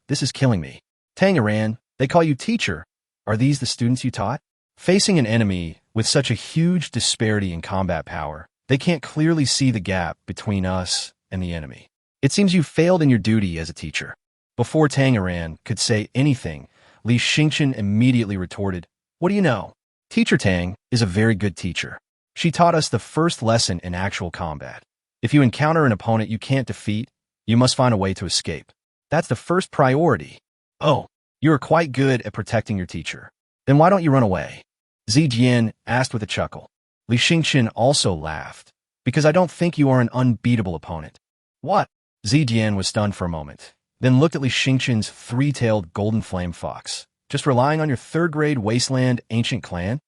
This is killing me. Tang A-rank, they call you teacher. Are these the students you taught? Facing an enemy With such a huge disparity in combat power, they can't clearly see the gap between us and the enemy. It seems you failed in your duty as a teacher. Before Tanger could say anything, Li Xingchen immediately retorted, "What do you know? Teacher Tang is a very good teacher. She taught us the first lesson in actual combat. If you encounter an opponent you can't defeat, you must find a way to escape. That's the first priority." "Oh, you are quite good at protecting your teacher. Then why don't you run away?" Zijian asked with a chuckle. Li Xingchen also laughed. "Because I don't think you are an unbeatable opponent." "What?" Zijian was stunned for a moment, then looked at Li Xingchen's three-tailed golden flame fox. "Just relying on your third-grade wasteland ancient clan?"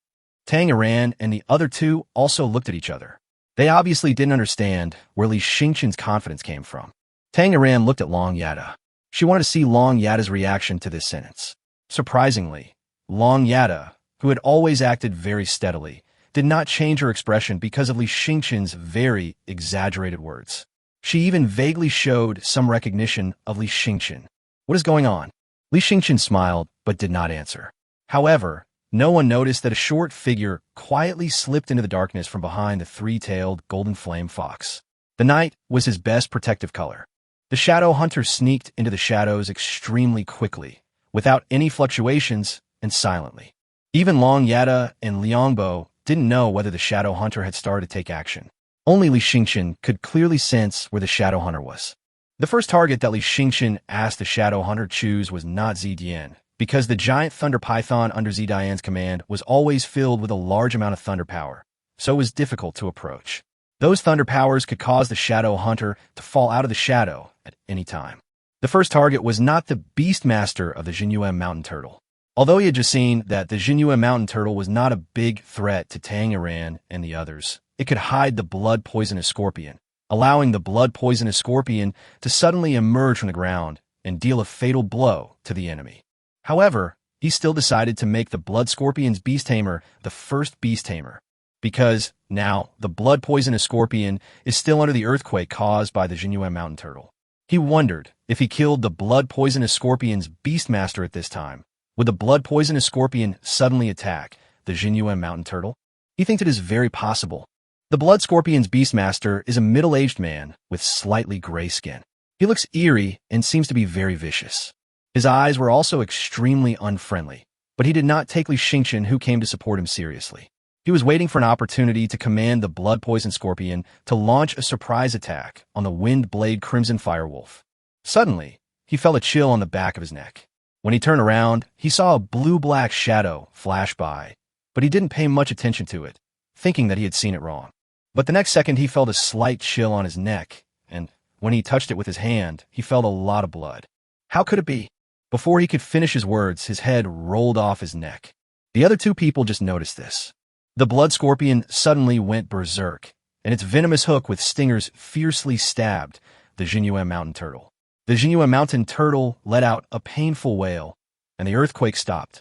Tanger and the other two also looked at each other. They obviously didn't understand where Li Xingchen's confidence came from. Tanger looked at Long Yada. She wanted to see Long Yada's reaction to this sentence. Surprisingly, Long Yada, who had always acted very steadily, did not change her expression because of Li Xingchen's very exaggerated words. She even vaguely showed some recognition of Li Xingchen. "What is going on?" Li Xingchen smiled, but did not answer. However, no one noticed that a short figure quietly slipped into the darkness from behind the three-tailed golden flame fox. The night was his best protective color. The shadow hunter sneaked into the shadows extremely quickly, without any fluctuations and silently. Even Long Yada and Liangbo didn't know whether the shadow hunter had started to take action. Only Li Xingchen could clearly sense where the shadow hunter was. The first target that Li Xingchen asked the shadow hunter choose was not Zidian, because the giant thunder python under Zidian's command was always filled with a large amount of thunder power, so it was difficult to approach. Those thunder powers could cause the shadow hunter to fall out of the shadow at any time. The first target was not the Beastmaster of the Jinyuan mountain turtle. Although he had just seen that the Jinyuan mountain turtle was not a big threat to Tangeran and the others, it could hide the blood-poisonous scorpion, allowing the blood-poisonous scorpion to suddenly emerge from the ground and deal a fatal blow to the enemy. However, he still decided to make the blood scorpion's beast tamer the first beast tamer, because now the blood-poisonous scorpion is still under the earthquake caused by the Jinyuan mountain turtle. He wondered if he killed the blood-poisonous scorpion's beastmaster at this time, would the blood-poisonous scorpion suddenly attack the Jinyuan mountain turtle? He thinks it is very possible. The blood scorpion's beastmaster is a middle-aged man with slightly gray skin. He looks eerie and seems to be very vicious. His eyes were also extremely unfriendly, but he did not take Li Xingchen, who came to support him, seriously. He was waiting for an opportunity to command the blood-poisoned scorpion to launch a surprise attack on the wind-blade crimson firewolf. Suddenly, he felt a chill on the back of his neck. When he turned around, he saw a blue-black shadow flash by, but he didn't pay much attention to it, thinking that he had seen it wrong. But the next second he felt a slight chill on his neck, and when he touched it with his hand, he felt a lot of blood. How could it be? Before he could finish his words, his head rolled off his neck. The other two people just noticed this. The blood scorpion suddenly went berserk, and its venomous hook with stingers fiercely stabbed the Jinyuan mountain turtle. The Jinyuan mountain turtle let out a painful wail, and the earthquake stopped.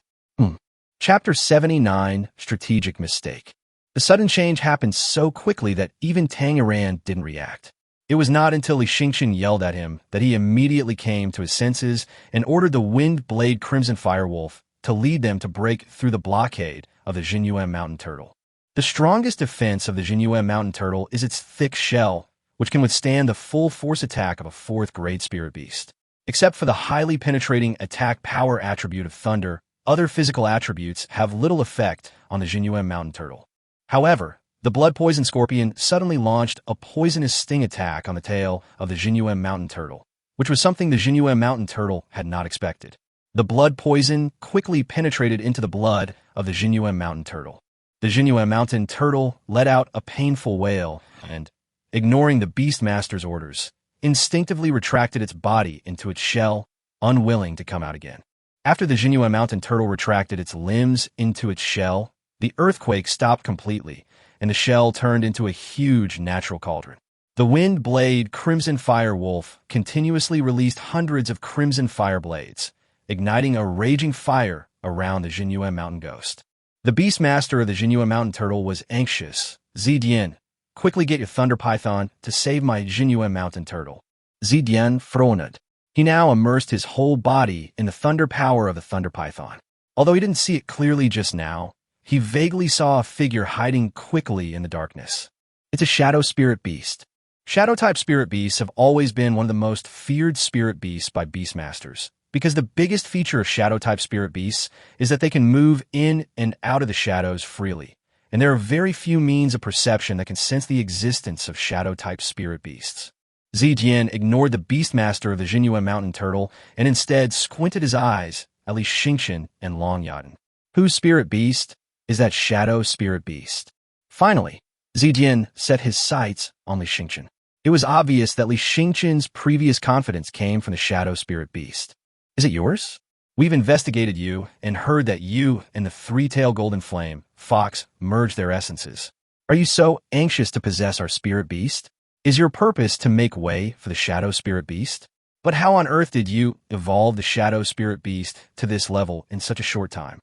Chapter 79, Strategic Mistake. The sudden change happened so quickly that even Tangeran didn't react. It was not until Li Xingchen yelled at him that he immediately came to his senses and ordered the wind-blade crimson firewolf to lead them to break through the blockade of the Jinyuan mountain turtle. The strongest defense of the Jinyuan mountain turtle is its thick shell, which can withstand the full force attack of a fourth-grade spirit beast. Except for the highly penetrating attack power attribute of thunder, other physical attributes have little effect on the Jinyuan mountain turtle. However, the blood-poisoned scorpion suddenly launched a poisonous sting attack on the tail of the Jinyuan mountain turtle, which was something the Jinyuan mountain turtle had not expected. The blood poison quickly penetrated into the blood of the Jinyuan mountain turtle. The Jinyuan mountain turtle let out a painful wail and, ignoring the Beastmaster's orders, instinctively retracted its body into its shell, unwilling to come out again. After the Jinyuan mountain turtle retracted its limbs into its shell, the earthquake stopped completely, and the shell turned into a huge natural cauldron. The wind-blade crimson fire wolf continuously released hundreds of crimson fire blades, igniting a raging fire around the Jinyuan mountain ghost. The beastmaster of the Jinyuan mountain turtle was anxious. Zidian, quickly get your thunder python to save my Jinyuan mountain turtle. Zidian froned. He now immersed his whole body in the thunder power of the thunder python. Although he didn't see it clearly just now, he vaguely saw a figure hiding quickly in the darkness. It's a shadow spirit beast. Shadow-type spirit beasts have always been one of the most feared spirit beasts by Beastmasters, because the biggest feature of shadow-type spirit beasts is that they can move in and out of the shadows freely, and there are very few means of perception that can sense the existence of shadow-type spirit beasts. Zijian ignored the Beastmaster of the Jinyuan Mountain Turtle and instead squinted his eyes at Li Xingqian and Long Yaden. Whose spirit beast is that shadow spirit beast? Finally, Zijian set his sights on Li Xingqian. It was obvious that Li Xingqian's previous confidence came from the shadow spirit beast. Is it yours? We've investigated you and heard that you and the three-tailed golden flame, fox, merged their essences. Are you so anxious to possess our spirit beast? Is your purpose to make way for the shadow spirit beast? But how on earth did you evolve the shadow spirit beast to this level in such a short time?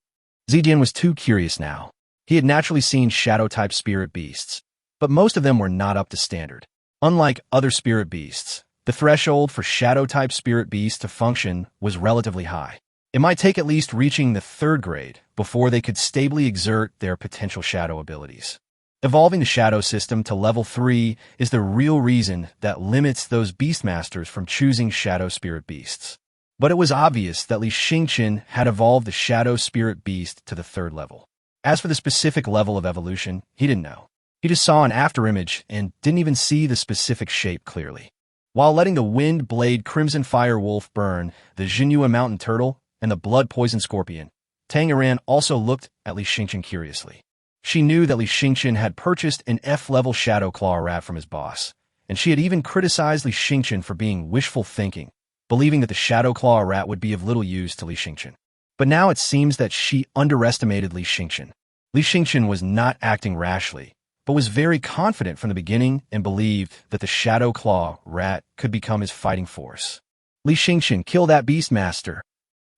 Zijian was too curious now. He had naturally seen shadow-type spirit beasts, but most of them were not up to standard. Unlike other spirit beasts, the threshold for shadow-type spirit beasts to function was relatively high. It might take at least reaching the 3rd grade before they could stably exert their potential shadow abilities. Evolving the shadow system to level 3 is the real reason that limits those Beastmasters from choosing shadow spirit beasts. But it was obvious that Li Xingqian had evolved the shadow spirit beast to the 3rd level. As for the specific level of evolution, he didn't know. He just saw an afterimage and didn't even see the specific shape clearly. While letting the wind blade crimson fire wolf burn the Jinyuan mountain turtle and the blood poison scorpion, Tanger also looked at Li Xingqian curiously. She knew that Li Xingqian had purchased an F-level shadow claw rat from his boss, and she had even criticized Li Xingqian for being wishful thinking, believing that the shadow claw rat would be of little use to Li Xingqian. But now it seems that she underestimated Li Xingqian. Li Xingqian was not acting rashly, but was very confident from the beginning and believed that the Shadow Claw rat could become his fighting force. Li Xingqian, kill that Beastmaster.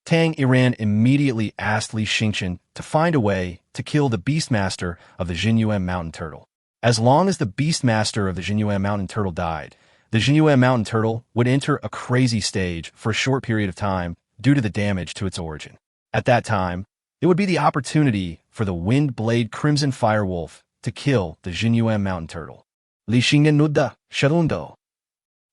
Tang Iran immediately asked Li Xingqian to find a way to kill the Beastmaster of the Jinyuan Mountain Turtle. As long as the Beastmaster of the Jinyuan Mountain Turtle died, the Jinyuan Mountain Turtle would enter a crazy stage for a short period of time due to the damage to its origin. At that time, it would be the opportunity for the Wind Blade Crimson Fire Wolf to kill the Jinyuan Mountain Turtle. Li Xingqian Nuda, Sharundo.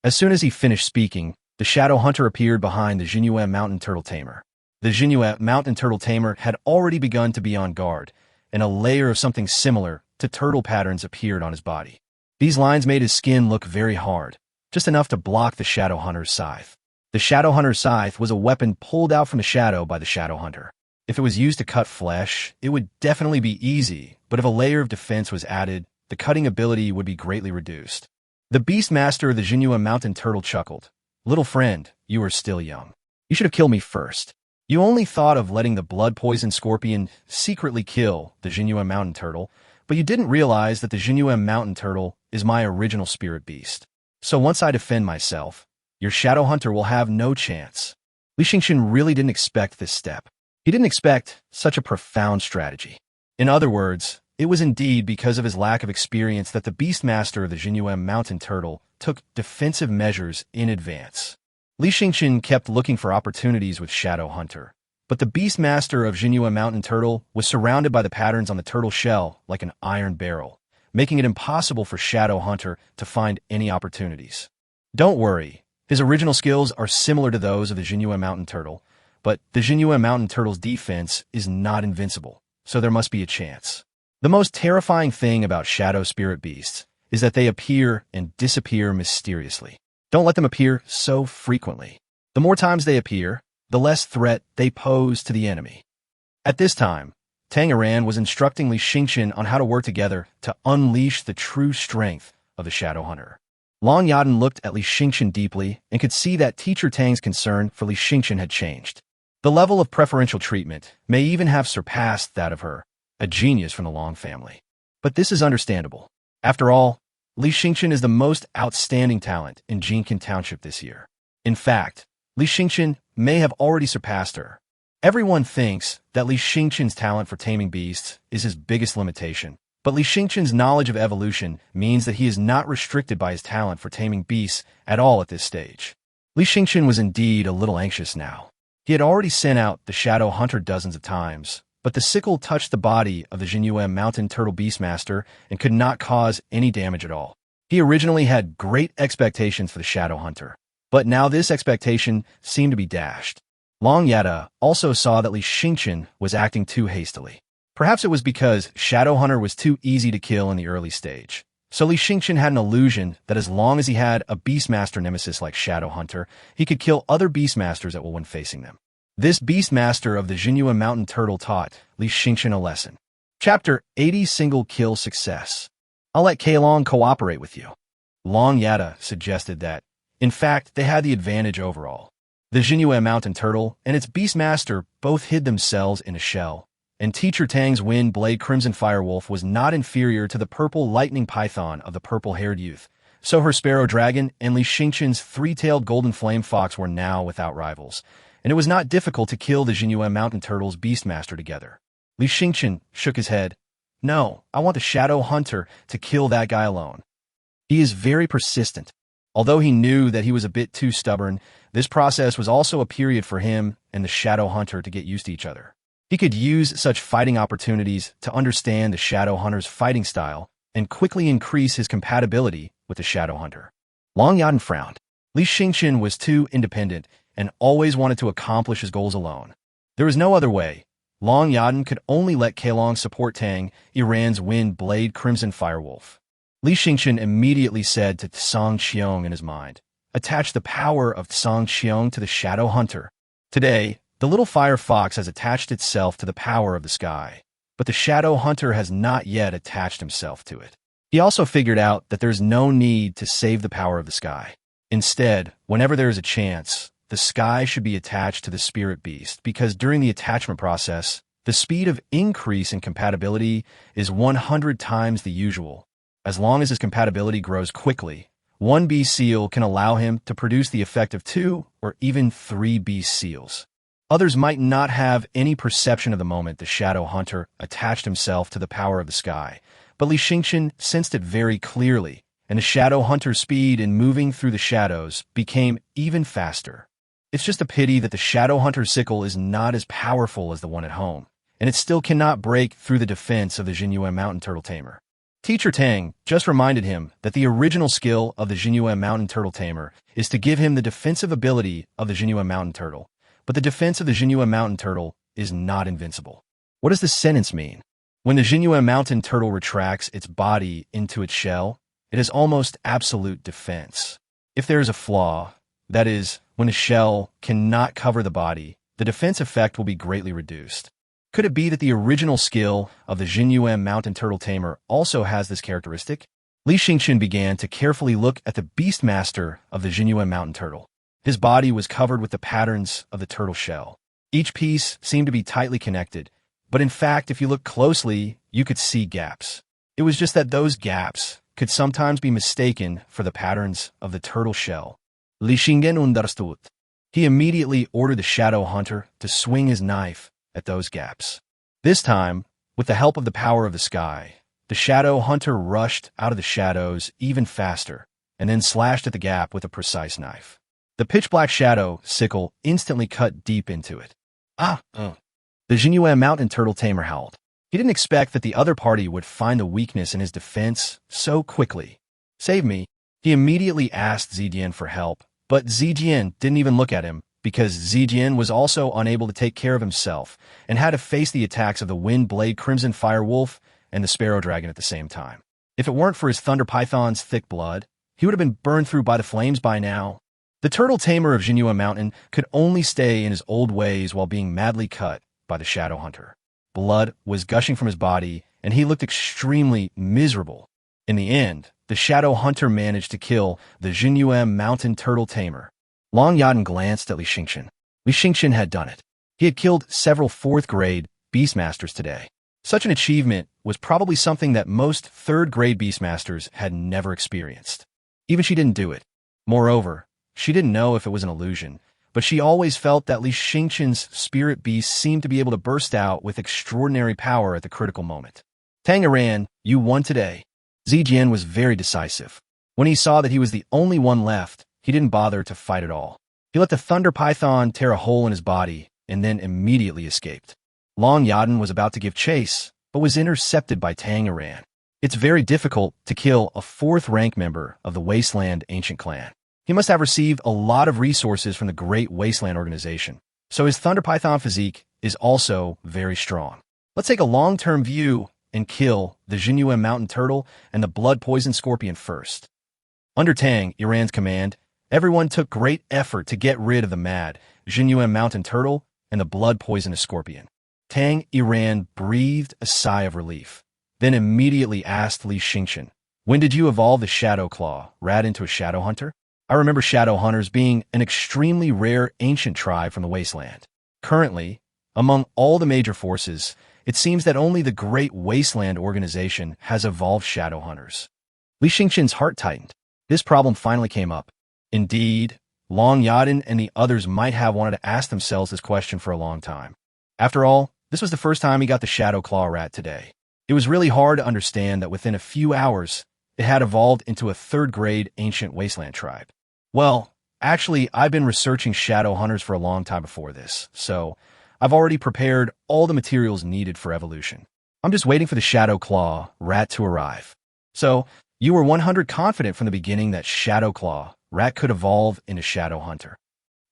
As soon as he finished speaking, the Shadow Hunter appeared behind the Jinyuan Mountain Turtle Tamer. The Jinyuan Mountain Turtle Tamer had already begun to be on guard, and a layer of something similar to turtle patterns appeared on his body. These lines made his skin look very hard, just enough to block the Shadow Hunter's scythe. The Shadow Hunter's scythe was a weapon pulled out from the shadow by the Shadow Hunter. If it was used to cut flesh, it would definitely be easy, but if a layer of defense was added, the cutting ability would be greatly reduced. The Beastmaster of the Jinyuan Mountain Turtle chuckled. Little friend, you are still young. You should have killed me first. You only thought of letting the blood poison scorpion secretly kill the Jinyuan Mountain Turtle, but you didn't realize that the Jinyuan Mountain Turtle is my original spirit beast. So once I defend myself, your Shadow Hunter will have no chance. Li Xingqian really didn't expect this step. He didn't expect such a profound strategy. In other words, it was indeed because of his lack of experience that the Beastmaster of the Jinyuan Mountain Turtle took defensive measures in advance. Li Xingqian kept looking for opportunities with Shadow Hunter, but the Beastmaster of Jinyuan Mountain Turtle was surrounded by the patterns on the turtle shell like an iron barrel, making it impossible for Shadow Hunter to find any opportunities. Don't worry, his original skills are similar to those of the Jinyuan Mountain Turtle, but the Jinyuan Mountain Turtle's defense is not invincible, so there must be a chance. The most terrifying thing about shadow spirit beasts is that they appear and disappear mysteriously. Don't let them appear so frequently. The more times they appear, the less threat they pose to the enemy. At this time, Tanger was instructing Li Xingqian on how to work together to unleash the true strength of the Shadow Hunter. Long Yaden looked at Li Xingqian deeply and could see that Teacher Tang's concern for Li Xingqian had changed. The level of preferential treatment may even have surpassed that of her, a genius from the Long family. But this is understandable. After all, Li Xingqian is the most outstanding talent in Jincan Township this year. In fact, Li Xingqian may have already surpassed her. Everyone thinks that Li Xingqian's talent for taming beasts is his biggest limitation, but Li Xingqian's knowledge of evolution means that he is not restricted by his talent for taming beasts at all at this stage. Li Xingqian was indeed a little anxious now. He had already sent out the Shadow Hunter dozens of times, but the sickle touched the body of the Jinyuem Mountain Turtle Beastmaster and could not cause any damage at all. He originally had great expectations for the Shadow Hunter, but now this expectation seemed to be dashed. Long Yada also saw that Li Xingqian was acting too hastily. Perhaps it was because Shadow Hunter was too easy to kill in the early stage. So Li Xingqian had an illusion that as long as he had a Beastmaster nemesis like Shadow Hunter, he could kill other Beastmasters at will when facing them. This Beastmaster of the Jinyuem Mountain Turtle taught Li Xingqian a lesson. Chapter 80 Single Kill Success. I'll let Keilong cooperate with you. Long Yada suggested that, in fact, they had the advantage overall. The Jinyuem Mountain Turtle and its Beastmaster both hid themselves in a shell, and Teacher Tang's Wind Blade Crimson Firewolf was not inferior to the purple lightning python of the purple-haired youth, so her Sparrow Dragon and Li Xingqian's three-tailed Golden Flame Fox were now without rivals, and it was not difficult to kill the Jinyuem Mountain Turtle's Beastmaster together. Li Xingqian shook his head. No, I want the Shadow Hunter to kill that guy alone. He is very persistent. Although he knew that he was a bit too stubborn, this process was also a period for him and the Shadow Hunter to get used to each other. He could use such fighting opportunities to understand the Shadow Hunter's fighting style and quickly increase his compatibility with the Shadow Hunter. Long Yaden frowned. Li Xingqian was too independent and always wanted to accomplish his goals alone. There was no other way. Long Yaden could only let Keilong support Tang, Iran's Wind Blade Crimson Firewolf. Li Xingqian immediately said to Tsang Qiong in his mind, attach the power of Tsang Qiong to the Shadow Hunter. Today, the little fire fox has attached itself to the power of the sky, but the Shadow Hunter has not yet attached himself to it. He also figured out that there's no need to save the power of the sky. Instead, whenever there is a chance, the sky should be attached to the spirit beast because during the attachment process, the speed of increase in compatibility is 100 times the usual. As long as his compatibility grows quickly, one beast seal can allow him to produce the effect of 2 or even 3 beast seals. Others might not have any perception of the moment the Shadow Hunter attached himself to the power of the sky, but Li Xingqian sensed it very clearly, and the Shadow Hunter's speed in moving through the shadows became even faster. It's just a pity that the Shadow Hunter's sickle is not as powerful as the one at home, and it still cannot break through the defense of the Jinyuem Mountain Turtle Tamer. Teacher Tang just reminded him that the original skill of the Jinyuem Mountain Turtle Tamer is to give him the defensive ability of the Jinyuem Mountain Turtle, but the defense of the Jinyuem Mountain Turtle is not invincible. What does this sentence mean? When the Jinyuem Mountain Turtle retracts its body into its shell, it has almost absolute defense. If there is a flaw, that is, when a shell cannot cover the body, the defense effect will be greatly reduced. Could it be that the original skill of the Jinyuem Mountain Turtle Tamer also has this characteristic? Li Xingqian began to carefully look at the Beastmaster of the Jinyuem Mountain Turtle. His body was covered with the patterns of the turtle shell. Each piece seemed to be tightly connected, but in fact, if you look closely, you could see gaps. It was just that those gaps could sometimes be mistaken for the patterns of the turtle shell. Li Xingqian understood. He immediately ordered the Shadow Hunter to swing his knife at those gaps. This time, with the help of the power of the sky, the Shadow Hunter rushed out of the shadows even faster, and then slashed at the gap with a precise knife. The pitch-black shadow sickle instantly cut deep into it. The Jinyuem Mountain Turtle Tamer howled. He didn't expect that the other party would find the weakness in his defense so quickly. Save me. He immediately asked Zijian for help, but Zijian didn't even look at him because Zijian was also unable to take care of himself and had to face the attacks of the Wind Blade Crimson Firewolf and the Sparrow Dragon at the same time. If it weren't for his Thunder Python's thick blood, he would have been burned through by the flames by now. The Turtle Tamer of Jinyuem Mountain could only stay in his old ways while being madly cut by the Shadow Hunter. Blood was gushing from his body, and he looked extremely miserable. In the end, the Shadow Hunter managed to kill the Jinyuem Mountain Turtle Tamer. Long Yaden glanced at Li Xingqian. Li Xingqian had done it. He had killed several 4th-grade Beastmasters today. Such an achievement was probably something that most 3rd-grade Beastmasters had never experienced. Even she didn't do it. Moreover, she didn't know if it was an illusion, but she always felt that Li Xingqian's spirit beast seemed to be able to burst out with extraordinary power at the critical moment. Tang Iran, you won today. Zijian was very decisive. When he saw that he was the only one left, he didn't bother to fight at all. He let the Thunder Python tear a hole in his body and then immediately escaped. Long Yaden was about to give chase, but was intercepted by Tanger. It's very difficult to kill a fourth-rank member of the Wasteland Ancient Clan. He must have received a lot of resources from the Great Wasteland Organization, so his Thunder Python physique is also very strong. Let's take a long-term view and kill the Jincan Mountain Turtle and the Blood Poison Scorpion first. Under Tang Iran's command, everyone took great effort to get rid of the mad Jincan Mountain Turtle and the Blood Poisonous Scorpion. Tang Iran breathed a sigh of relief, then immediately asked Li Yueming, "When did you evolve the Shadow Claw rat into a Shadow Hunter?" I remember Shadow Hunters being an extremely rare ancient tribe from the Wasteland. Currently, among all the major forces, it seems that only the Great Wasteland Organization has evolved Shadow Hunters. Li Yueming's heart tightened. This problem finally came up. Indeed, Long Yaden and the others might have wanted to ask themselves this question for a long time. After all, this was the first time he got the Shadow Claw rat today. It was really hard to understand that within a few hours, it had evolved into a third-grade ancient wasteland tribe. Well, actually, I've been researching Shadow Hunters for a long time before this, so I've already prepared all the materials needed for evolution. I'm just waiting for the Shadow Claw rat to arrive. So, you were 100% confident from the beginning that Shadow Claw rat could evolve into Shadow Hunter.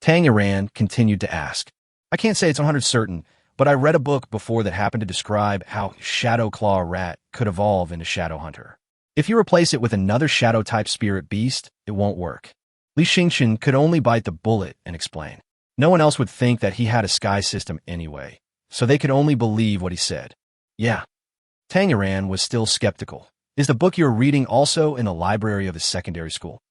Tang Iran continued to ask. I can't say it's 100% certain, but I read a book before that happened to describe how Shadow Claw rat could evolve into Shadow Hunter. If you replace it with another Shadow-type spirit beast, it won't work. Li Yueming could only bite the bullet and explain. No one else would think that he had a sky system anyway, so they could only believe what he said. Yeah. Tang Iran was still skeptical. Is the book you're reading also in the library of the secondary school?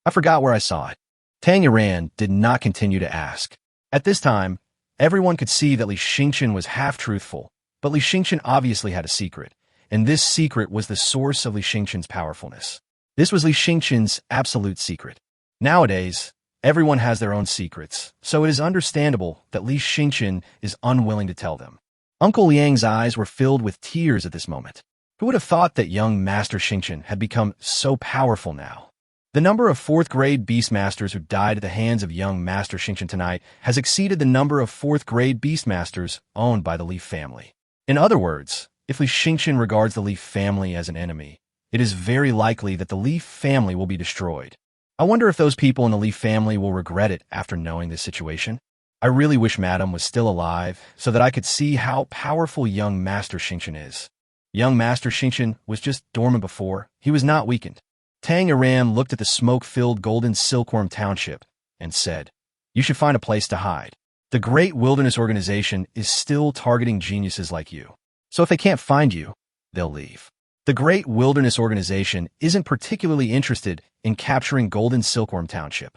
I forgot where I saw it. Tang Iran did not continue to ask. At this time, everyone could see that Li Yueming was half-truthful, but Li Yueming obviously had a secret, and this secret was the source of Li Yueming's powerfulness. This was Li Yueming's absolute secret. Nowadays, everyone has their own secrets, so it is understandable that Li Yueming is unwilling to tell them. Uncle Liang's eyes were filled with tears at this moment. Who would have thought that young Master Yueming had become so powerful now? The number of fourth-grade Beastmasters who died at the hands of young Master Yueming tonight has exceeded the number of fourth-grade Beastmasters owned by the Li family. In other words, if Li Yueming regards the Li family as an enemy, it is very likely that the Li family will be destroyed. I wonder if those people in the Li family will regret it after knowing this situation. I really wish Madame was still alive so that I could see how powerful young Master Yueming is. Young Master Yueming was just dormant before. He was not weakened. Tang Iran looked at the smoke-filled golden silkworm township and said, "You should find a place to hide. The Great Wilderness Organization is still targeting geniuses like you. So if they can't find you, they'll leave. The Great Wilderness Organization isn't particularly interested in capturing Golden Silkworm Township."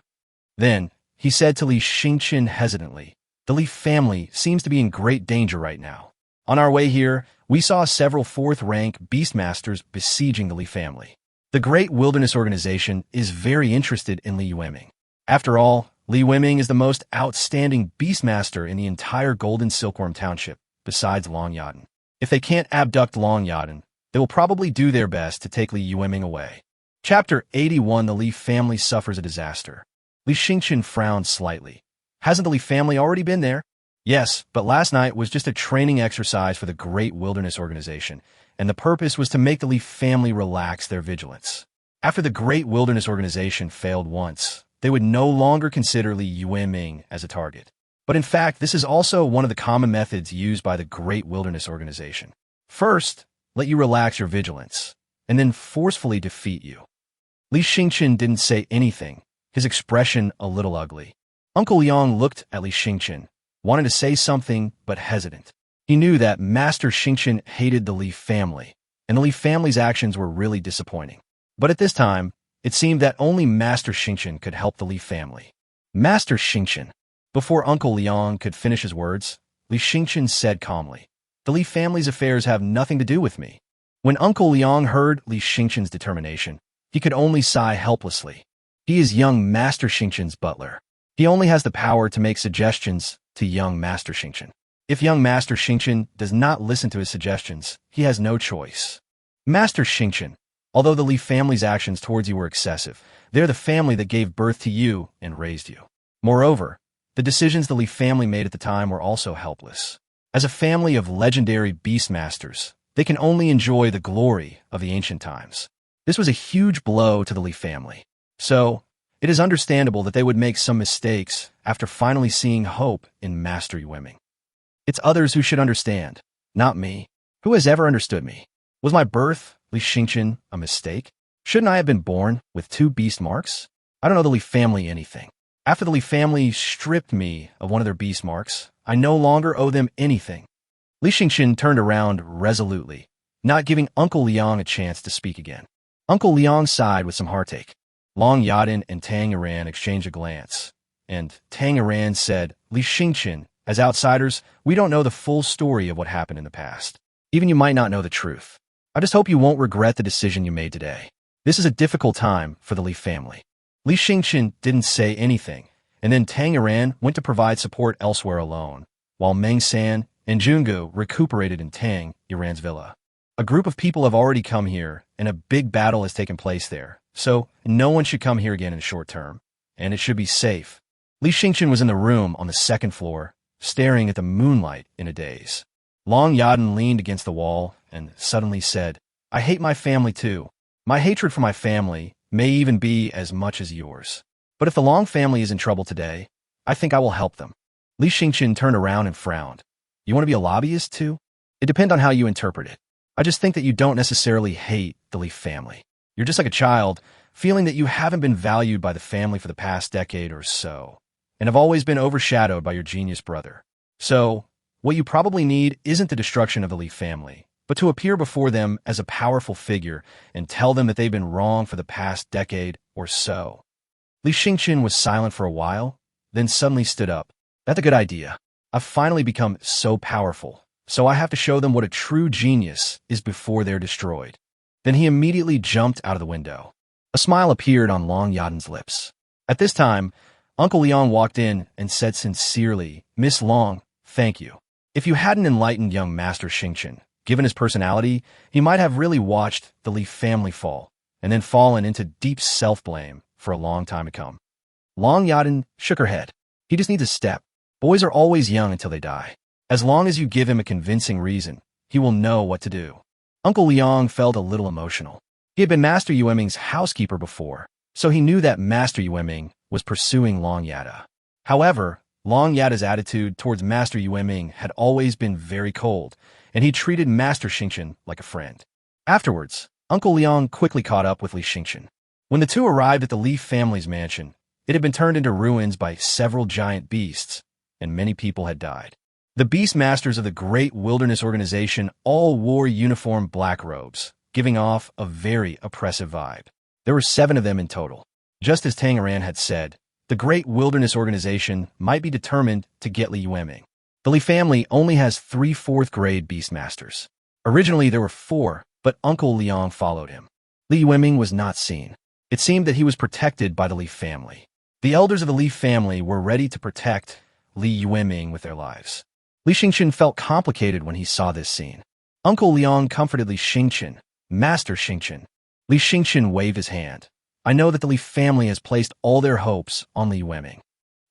Then, he said to Li Yueming hesitantly, "The Li family seems to be in great danger right now. On our way here, we saw several fourth-rank Beastmasters besieging the Li family. The Great Wilderness Organization is very interested in Li Yueming. After all, Li Yueming is the most outstanding Beastmaster in the entire Golden Silkworm Township, besides Long Yaden. If they can't abduct Long Yaden, they will probably do their best to take Li Yueming away." Chapter 81. The Li family suffers a disaster. Li Yueming frowned slightly. Hasn't the Li family already been there? Yes, but last night was just a training exercise for the Great Wilderness Organization, and the purpose was to make the Li family relax their vigilance. After the Great Wilderness Organization failed once, they would no longer consider Li Yueming as a target. But in fact, this is also one of the common methods used by the Great Wilderness Organization. First, let you relax your vigilance, and then forcefully defeat you. Li Yueming didn't say anything, his expression a little ugly. Uncle Liang looked at Li Yueming, wanted to say something, but hesitant. He knew that Master Yueming hated the Li family, and the Li family's actions were really disappointing. But at this time, it seemed that only Master Yueming could help the Li family. Master Yueming. Before Uncle Liang could finish his words, Li Yueming said calmly, "The Li family's affairs have nothing to do with me." When Uncle Liang heard Li Yueming's determination, he could only sigh helplessly. He is young Master Yueming's butler. He only has the power to make suggestions to young Master Yueming. If young Master Yueming does not listen to his suggestions, he has no choice. Master Yueming, although the Li family's actions towards you were excessive, they're the family that gave birth to you and raised you. Moreover, the decisions the Li family made at the time were also helpless. As a family of legendary Beastmasters, they can only enjoy the glory of the ancient times. This was a huge blow to the Li family. So, it is understandable that they would make some mistakes after finally seeing hope in Master Yueming. It's others who should understand, not me. Who has ever understood me? Was my birth, Li Xingqian, a mistake? Shouldn't I have been born with 2 beast marks? I don't know the Li family anything. After the Li family stripped me of one of their beast marks, I no longer owe them anything. Li Xingqian turned around resolutely, not giving Uncle Liang a chance to speak again. Uncle Liang sighed with some heartache. Long Yadin and Tang Yuan exchanged a glance, and Tang Yuan said, Li Xingqian, as outsiders, we don't know the full story of what happened in the past. Even you might not know the truth. I just hope you won't regret the decision you made today. This is a difficult time for the Li family. Li Xingqian didn't say anything, and then Tang Yuan went to provide support elsewhere alone, while Meng San and Jungu recuperated in Tang Yuan's villa. A group of people have already come here, and a big battle has taken place there. So, no one should come here again in the short term, and it should be safe. Li Xingqian was in the room on the 2nd floor, staring at the moonlight in a daze. Long Yadin leaned against the wall and suddenly said, I hate my family too. My hatred for my family may even be as much as yours. But if the Long family is in trouble today, I think I will help them. Li Xingqian turned around and frowned. You want to be a lobbyist too? It depends on how you interpret it. I just think that you don't necessarily hate the Li family. You're just like a child, feeling that you haven't been valued by the family for the past decade or so, and have always been overshadowed by your genius brother. So, what you probably need isn't the destruction of the Li family, but to appear before them as a powerful figure and tell them that they've been wrong for the past decade or so. Li Xingqian was silent for a while, then suddenly stood up. That's a good idea. I've finally become so powerful, so I have to show them what a true genius is before they're destroyed. Then he immediately jumped out of the window. A smile appeared on Long Yadin's lips. At this time, Uncle Liang walked in and said sincerely, Miss Long, thank you. If you hadn't enlightened young Master Xingqian, given his personality, he might have really watched the Li family fall, and then fallen into deep self-blame for a long time to come. Long Yadin shook her head. He just needs a step. Boys are always young until they die. As long as you give him a convincing reason, he will know what to do. Uncle Liang felt a little emotional. He had been Master Yueming's housekeeper before, so he knew that Master Yueming was pursuing Long Yada. However, Long Yada's attitude towards Master Yueming had always been very cold, and he treated Master Xingqian like a friend. Afterwards, Uncle Liang quickly caught up with Li Xingqian. When the two arrived at the Li family's mansion, it had been turned into ruins by several giant beasts, and many people had died. The Beastmasters of the Great Wilderness Organization all wore uniform black robes, giving off a very oppressive vibe. There were 7 of them in total. Just as Tang Yuan had said, the Great Wilderness Organization might be determined to get Li Yueming. The Li family only has 3 4th-grade Beastmasters. Originally there were 4, but Uncle Liang followed him. Li Yueming was not seen. It seemed that he was protected by the Li family. The elders of the Li family were ready to protect Li Yueming with their lives. Li Xingqian felt complicated when he saw this scene. Uncle Liang comforted Li Xingqian, Master Xingqian. Li Xingqian waved his hand. I know that the Li family has placed all their hopes on Li Yueming.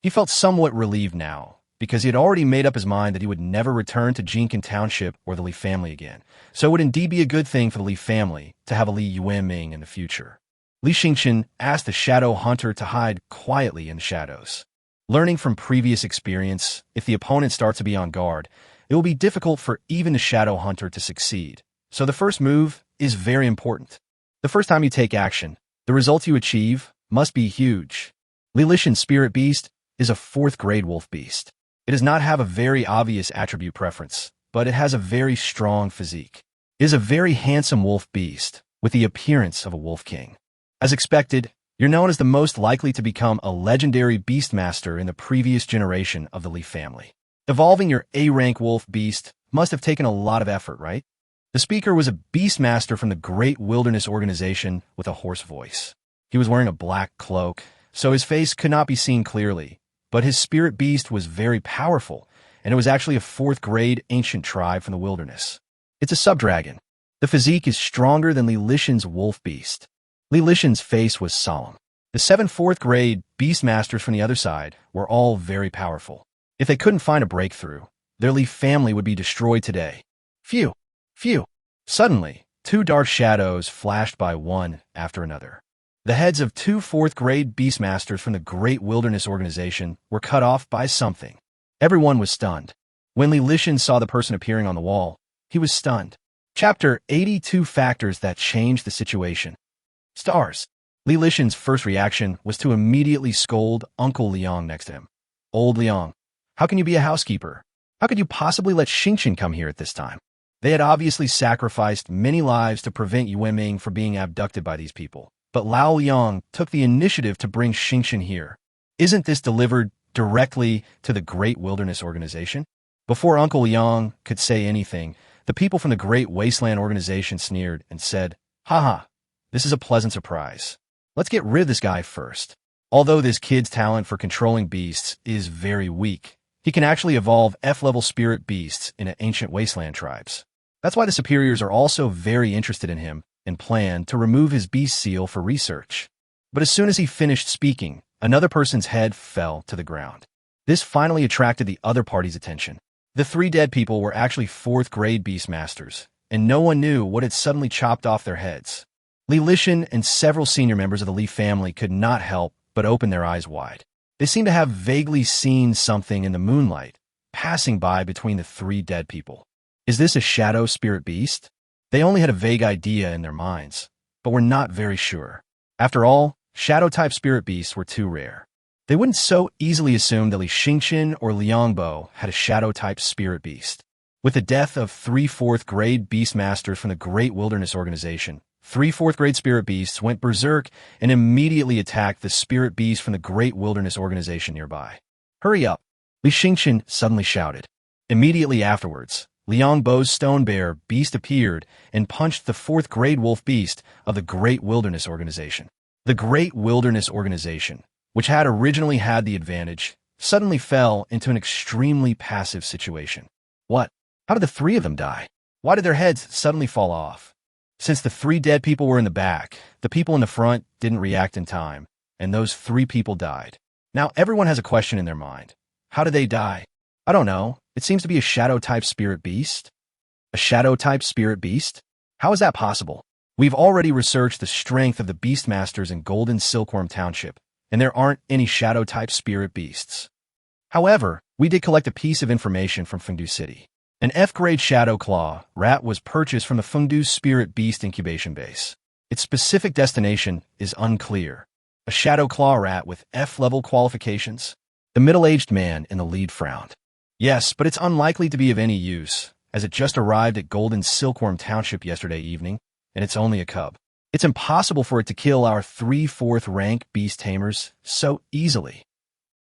He felt somewhat relieved now, because he had already made up his mind that he would never return to Jincan Township or the Li family again, so it would indeed be a good thing for the Li family to have a Li Yueming in the future. Li Xingqian asked the Shadow Hunter to hide quietly in the shadows. Learning from previous experience, if the opponent starts to be on guard, it will be difficult for even the Shadow Hunter to succeed. So the first move is very important. The first time you take action, the results you achieve must be huge. Li Lishan's Spirit Beast is a 4th-grade wolf beast. It does not have a very obvious attribute preference, but it has a very strong physique. It is a very handsome wolf beast, with the appearance of a wolf king. As expected, you're known as the most likely to become a legendary Beastmaster in the previous generation of the Li family. Evolving your A-rank wolf beast must have taken a lot of effort, right? The speaker was a Beastmaster from the Great Wilderness Organization with a hoarse voice. He was wearing a black cloak, so his face could not be seen clearly, but his spirit beast was very powerful, and it was actually a 4th-grade ancient tribe from the wilderness. It's a subdragon. The physique is stronger than Li Lishan's wolf beast. Li Lishan's face was solemn. The 7 4th-grade Beastmasters from the other side were all very powerful. If they couldn't find a breakthrough, Their Li family would be destroyed today. Phew! Phew! Suddenly, two dark shadows flashed by one after another. The heads of two fourth-grade Beastmasters from the Great Wilderness Organization were cut off by something. Everyone was stunned. When Li Yueming saw the person appearing on the wall, he was stunned. Chapter 82 Factors That Changed the Situation. Stars. Li Yueming's first reaction was to immediately scold Uncle Liang next to him. Old Liang, how can you be a housekeeper? How could you possibly let Jincan come here at this time? They had obviously sacrificed many lives to prevent Yueming from being abducted by these people. But Lao Liang took the initiative to bring Jincan here. Isn't this delivered directly to the Great Wilderness Organization? Before Uncle Liang could say anything, the people from the Great Wasteland Organization sneered and said, "Haha, this is a pleasant surprise. Let's get rid of this guy first." Although this kid's talent for controlling beasts is very weak, he can actually evolve F-level spirit beasts into ancient wasteland tribes. That's why the superiors are also very interested in him and plan to remove his beast seal for research. But as soon as he finished speaking, another person's head fell to the ground. This finally attracted the other party's attention. The three dead people were actually fourth-grade Beastmasters, and no one knew what had suddenly chopped off their heads. Li Yueming and several senior members of the Li family could not help but open their eyes wide. They seemed to have vaguely seen something in the moonlight, passing by between the three dead people. Is this a shadow spirit beast? They only had a vague idea in their minds, but were not very sure. After all, shadow-type spirit beasts were too rare. They wouldn't so easily assume that Li Jincan or Liangbo had a shadow-type spirit beast. With the death of three fourth-grade Beastmasters from the Great Wilderness Organization, three fourth-grade spirit beasts went berserk and immediately attacked the spirit beast from the Great Wilderness Organization nearby. "Hurry up!" Li Jincan suddenly shouted. Immediately afterwards, Liangbo's stone bear beast appeared and punched the fourth-grade wolf beast of the Great Wilderness Organization. The Great Wilderness Organization, which had originally had the advantage, suddenly fell into an extremely passive situation. What? How did the three of them die? Why did their heads suddenly fall off? Since the three dead people were in the back, the people in the front didn't react in time, and those three people died. Now everyone has a question in their mind. How did they die? I don't know. It seems to be a shadow-type spirit beast. A shadow-type spirit beast? How is that possible? We've already researched the strength of the Beastmasters in Golden Silkworm Township, and there aren't any shadow-type spirit beasts. However, we did collect a piece of information from Fengdu City. An F-grade Shadow Claw rat was purchased from the Fengdu Spirit Beast Incubation Base. Its specific destination is unclear. A Shadow Claw rat with F-level qualifications? The middle-aged man in the lead frowned. Yes, but it's unlikely to be of any use, as it just arrived at Golden Silkworm Township yesterday evening, and it's only a cub. It's impossible for it to kill our 3 4th-rank beast tamers so easily.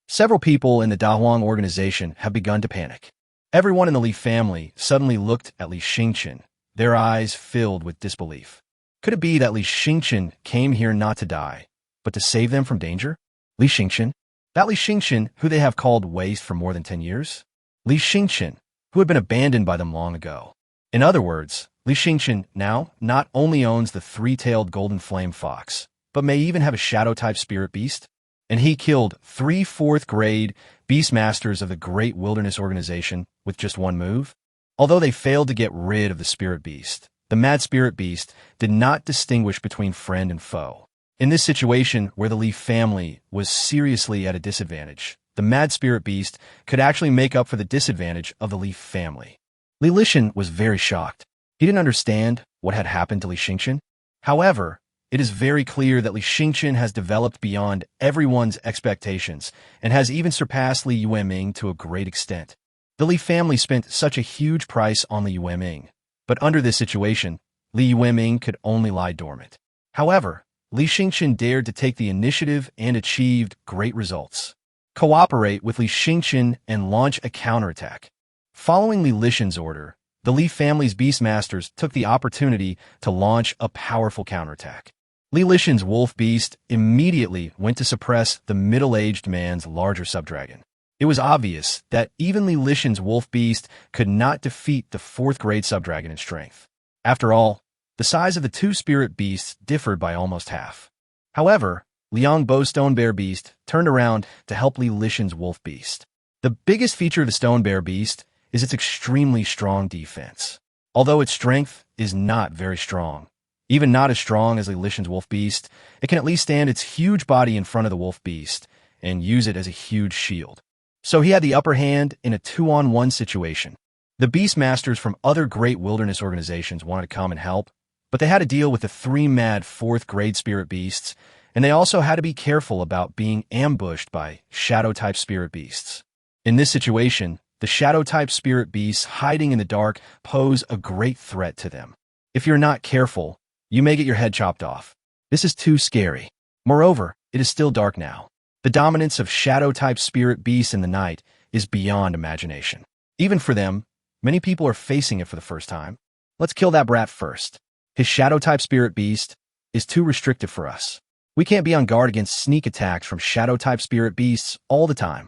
Several people in the Dahuang organization have begun to panic. Everyone in the Li family suddenly looked at Li Jincan, their eyes filled with disbelief. Could it be that Li Jincan came here not to die, but to save them from danger? Li Jincan? That Li Jincan who they have called waste for more than 10 years? Li Jincan, who had been abandoned by them long ago. In other words, Li Jincan now not only owns the 3-tailed golden flame fox, but may even have a shadow-type spirit beast? And he killed 3 4th-grade Beastmasters of the Great Wilderness Organization with just one move? Although they failed to get rid of the spirit beast, the mad spirit beast did not distinguish between friend and foe. In this situation where the Li family was seriously at a disadvantage, the mad spirit beast could actually make up for the disadvantage of the Li family. Li Yueming was very shocked. He didn't understand what had happened to Li Jincan. However, it is very clear that Li Jincan has developed beyond everyone's expectations and has even surpassed Li Yueming to a great extent. The Li family spent such a huge price on Li Yueming, but under this situation, Li Yueming could only lie dormant. However, Li Jincan dared to take the initiative and achieved great results. Cooperate with Li Jincan and launch a counterattack. Following Li Yueming's order, the Li family's Beastmasters took the opportunity to launch a powerful counterattack. Li Yueming's wolf beast immediately went to suppress the middle-aged man's larger subdragon. It was obvious that even Li Yueming's wolf beast could not defeat the 4th-grade subdragon in strength. After all, the size of the two spirit beasts differed by almost half. However, Liangbo's stone bear beast turned around to help Li Yueming's wolf beast. The biggest feature of the stone bear beast is its extremely strong defense. Although its strength is not very strong, even not as strong as Li Yueming's wolf beast, it can at least stand its huge body in front of the wolf beast and use it as a huge shield. So he had the upper hand in a 2-on-1 situation. The Beastmasters from other great wilderness organizations wanted to come and help, but they had to deal with the 3 mad 4th-grade spirit beasts, and they also had to be careful about being ambushed by shadow-type spirit beasts. In this situation, the shadow-type spirit beasts hiding in the dark pose a great threat to them. If you're not careful, you may get your head chopped off. This is too scary. Moreover, it is still dark now. The dominance of shadow-type spirit beasts in the night is beyond imagination. Even for them, many people are facing it for the first time. Let's kill that brat first. His shadow-type spirit beast is too restrictive for us. We can't be on guard against sneak attacks from shadow-type spirit beasts all the time.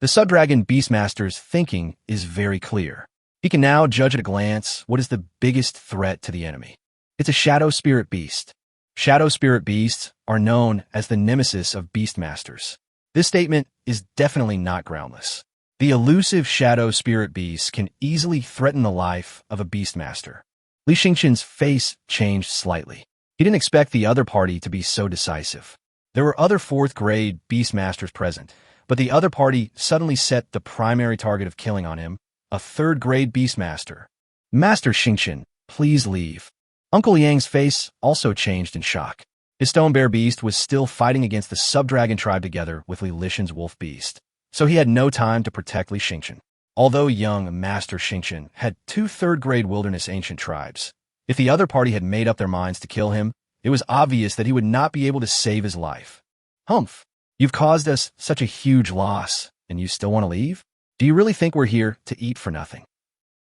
The Subdragon Beastmaster's thinking is very clear. He can now judge at a glance what is the biggest threat to the enemy. It's a shadow spirit beast. Shadow spirit beasts are known as the nemesis of Beastmasters. This statement is definitely not groundless. The elusive shadow spirit beasts can easily threaten the life of a Beastmaster. Li Yueming's face changed slightly. He didn't expect the other party to be so decisive. There were other 4th-grade Beastmasters present, but the other party suddenly set the primary target of killing on him, a 3rd-grade Beastmaster. Master Jincan, please leave. Uncle Yang's face also changed in shock. His stone bear beast was still fighting against the Subdragon tribe together with Li Yueming's wolf beast, so he had no time to protect Li Yueming. Although young Master Jincan had 2 3rd-grade wilderness ancient tribes, if the other party had made up their minds to kill him, it was obvious that he would not be able to save his life. Humph, you've caused us such a huge loss, and you still want to leave? Do you really think we're here to eat for nothing?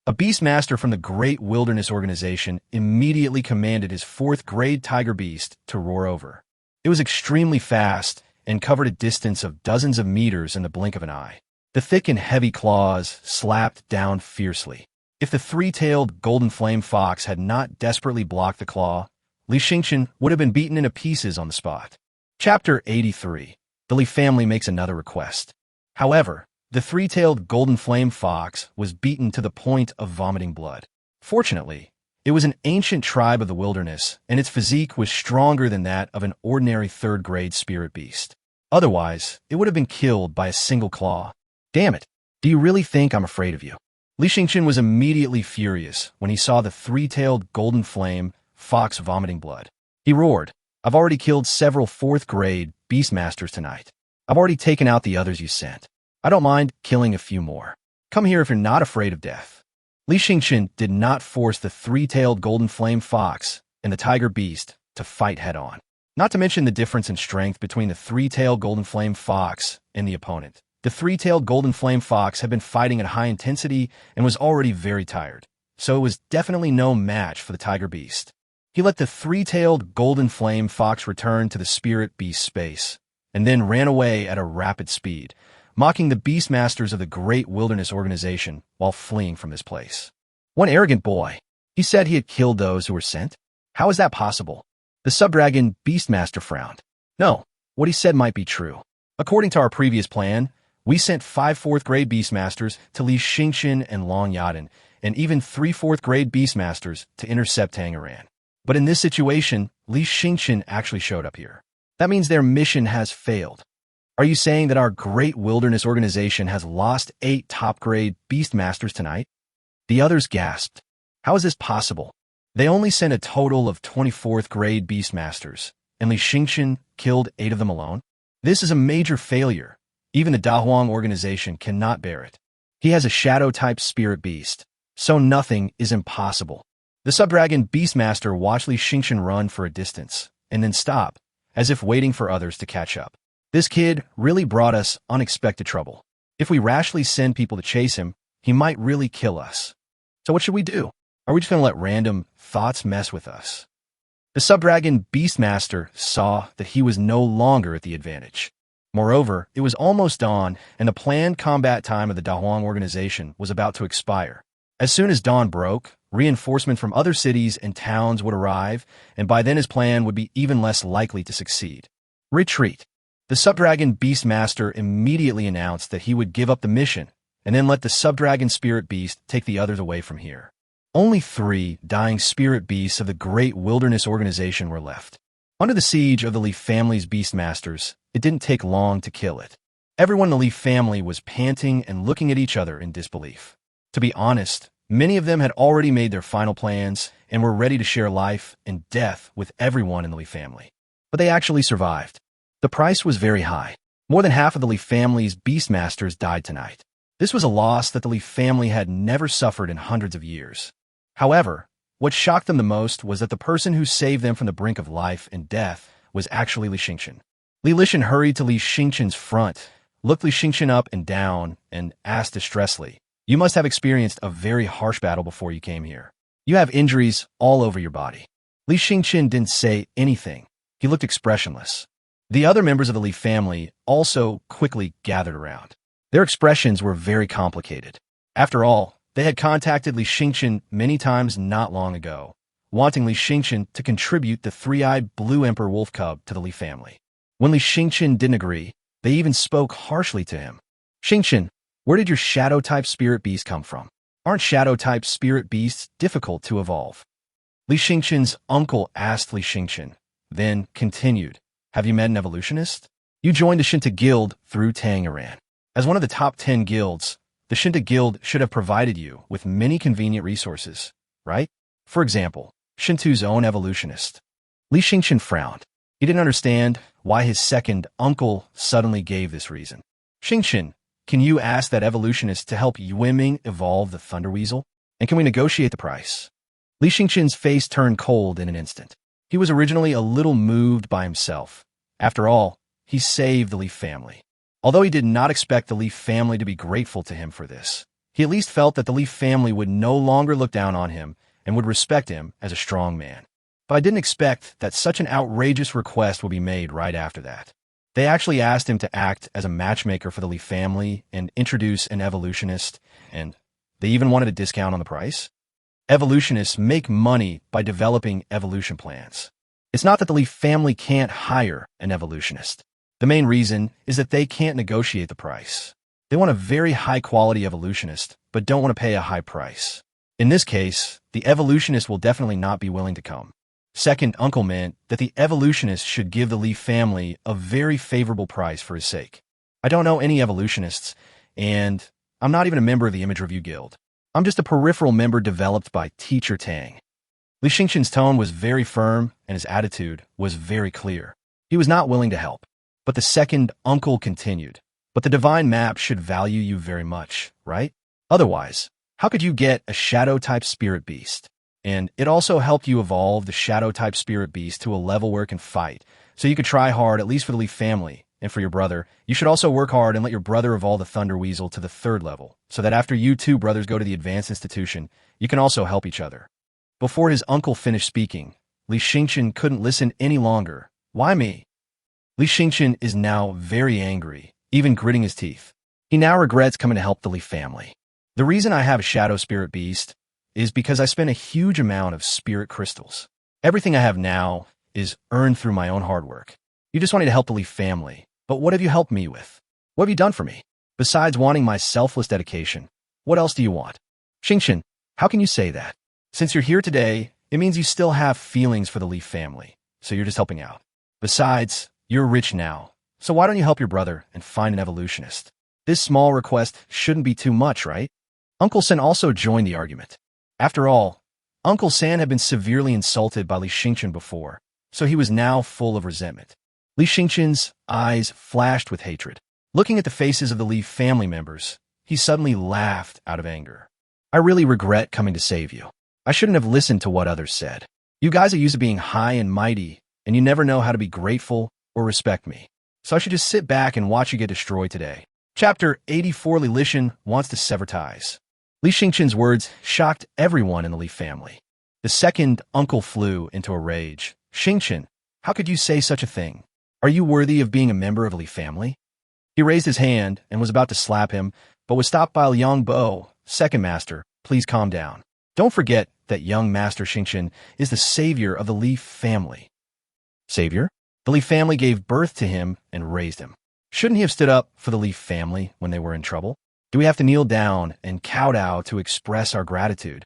A Beastmaster from the Great Wilderness Organization immediately commanded his 4th-grade tiger beast to roar over. It was extremely fast and covered a distance of dozens of meters in the blink of an eye. The thick and heavy claws slapped down fiercely. If the 3-tailed golden flame fox had not desperately blocked the claw, Li Yueming would have been beaten into pieces on the spot. Chapter 83. The Li family makes another request. However, the 3-tailed golden flame fox was beaten to the point of vomiting blood. Fortunately, it was an ancient tribe of the wilderness, and its physique was stronger than that of an ordinary 3rd-grade spirit beast. Otherwise, it would have been killed by a single claw. Damn it, do you really think I'm afraid of you? Li Yueming was immediately furious when he saw the 3-tailed golden flame fox vomiting blood. He roared, I've already killed several 4th-grade Beastmasters tonight. I've already taken out the others you sent. I don't mind killing a few more. Come here if you're not afraid of death. Li Yueming did not force the 3-tailed golden flame fox and the tiger beast to fight head-on. Not to mention the difference in strength between the 3-tailed golden flame fox and the opponent. The 3-tailed golden flame fox had been fighting at high intensity and was already very tired, so it was definitely no match for the tiger beast. He let the 3-tailed golden flame fox return to the spirit beast space, and then ran away at a rapid speed, mocking the Beastmasters of the Great Wilderness Organization while fleeing from this place. One arrogant boy. He said he had killed those who were sent. How is that possible? The Subdragon Beastmaster frowned. No, what he said might be true. According to our previous plan, we sent 5 4th-grade Beastmasters to Li Yueming and Long Yaden, and even 3 4th-grade Beastmasters to intercept Tamer. But in this situation, Li Yueming actually showed up here. That means their mission has failed. Are you saying that our Great Wilderness Organization has lost 8 top-grade Beastmasters tonight? The others gasped. How is this possible? They only sent a total of 24th-grade Beastmasters, and Li Yueming killed 8 of them alone? This is a major failure. Even the Dahuang organization cannot bear it. He has a shadow-type spirit beast, so nothing is impossible. The Subdragon Beastmaster watched Li Yueming run for a distance, and then stop, as if waiting for others to catch up. This kid really brought us unexpected trouble. If we rashly send people to chase him, he might really kill us. So what should we do? Are we just going to let random thoughts mess with us? The Subdragon Beastmaster saw that he was no longer at the advantage. Moreover, it was almost dawn, and the planned combat time of the Dahuang organization was about to expire. As soon as dawn broke, reinforcement from other cities and towns would arrive, and by then his plan would be even less likely to succeed. Retreat. The Subdragon Beastmaster immediately announced that he would give up the mission and then let the subdragon spirit beast take the others away from here. Only 3 dying spirit beasts of the great wilderness organization were left. Under the siege of the Li family's Beastmasters, it didn't take long to kill it. Everyone in the Li family was panting and looking at each other in disbelief. To be honest, many of them had already made their final plans and were ready to share life and death with everyone in the Li family. But they actually survived. The price was very high. More than half of the Li family's Beastmasters died tonight. This was a loss that the Li family had never suffered in hundreds of years. However, what shocked them the most was that the person who saved them from the brink of life and death was actually Li Xingchen. Li Lishan hurried to Li Xingchen's front, looked Li Xingchen up and down, and asked distressfully, "You must have experienced a very harsh battle before you came here. You have injuries all over your body." Li Xingchen didn't say anything. He looked expressionless. The other members of the Li family also quickly gathered around. Their expressions were very complicated. After all, they had contacted Li Xingchen many times not long ago, wanting Li Xingchen to contribute the 3-eyed blue emperor wolf cub to the Li family. When Li Xingchen didn't agree, they even spoke harshly to him. "Xingchen, where did your shadow-type spirit beast come from? Aren't shadow-type spirit beasts difficult to evolve?" Li Xingchen's uncle asked Li Xingchen, then continued, "Have you met an evolutionist? You joined the Shinta Guild through Tanger. As one of the top 10 guilds, the Shinta Guild should have provided you with many convenient resources, right? For example, Shintu's own evolutionist." Li Xingchen frowned. He didn't understand why his second uncle suddenly gave this reason. "Xingchen, can you ask that evolutionist to help Yueming evolve the Thunder Weasel? And can we negotiate the price?" Li Xingchen's face turned cold in an instant. He was originally a little moved by himself. After all, he saved the Li family. Although he did not expect the Li family to be grateful to him for this, he at least felt that the Li family would no longer look down on him and would respect him as a strong man. But I didn't expect that such an outrageous request would be made right after that. They actually asked him to act as a matchmaker for the Li family and introduce an evolutionist, and they even wanted a discount on the price. Evolutionists make money by developing evolution plans. It's not that the Li family can't hire an evolutionist. The main reason is that they can't negotiate the price. They want a very high-quality evolutionist, but don't want to pay a high price. In this case, the evolutionist will definitely not be willing to come. Second uncle meant that the evolutionist should give the Li family a very favorable price for his sake. I don't know any evolutionists, and I'm not even a member of the Image Review Guild. I'm just a peripheral member developed by Teacher Tang. Li Xingchen's tone was very firm, and his attitude was very clear. He was not willing to help. But the second uncle continued, "But the divine map should value you very much, right? Otherwise, how could you get a shadow-type spirit beast? And it also helped you evolve the shadow-type spirit beast to a level where it can fight, so you could try hard, at least for the Li family, and for your brother. You should also work hard and let your brother evolve the Thunder Weasel to the 3rd level, so that after you two brothers go to the advanced institution, you can also help each other." Before his uncle finished speaking, Li Xingchen couldn't listen any longer. "Why me?" Li Xingchen is now very angry, even gritting his teeth. He now regrets coming to help the Li family. "The reason I have a shadow spirit beast is because I spent a huge amount of spirit crystals. Everything I have now is earned through my own hard work. You just wanted to help the Li family, but what have you helped me with? What have you done for me? Besides wanting my selfless dedication, what else do you want?" "Xingchen, how can you say that? Since you're here today, it means you still have feelings for the Li family, so you're just helping out. Besides, you're rich now, so why don't you help your brother and find an evolutionist? This small request shouldn't be too much, right?" Uncle Sen also joined the argument. After all, Uncle San had been severely insulted by Li Xingchen before, so he was now full of resentment. Li Xingchen's eyes flashed with hatred. Looking at the faces of the Li family members, he suddenly laughed out of anger. "I really regret coming to save you. I shouldn't have listened to what others said. You guys are used to being high and mighty, and you never know how to be grateful or respect me. So I should just sit back and watch you get destroyed today." Chapter 84. Li Lishan wants to sever ties. Li Xingchen's words shocked everyone in the Li family. The second uncle flew into a rage. "Xingchen, how could you say such a thing? Are you worthy of being a member of a Li family?" He raised his hand and was about to slap him, but was stopped by Liang Bo. "Second master, please calm down. Don't forget that young Master Xingchen is the savior of the Li family." "Savior?" "The Li family gave birth to him and raised him. Shouldn't he have stood up for the Li family when they were in trouble?" Do we have to kneel down and kowtow to express our gratitude?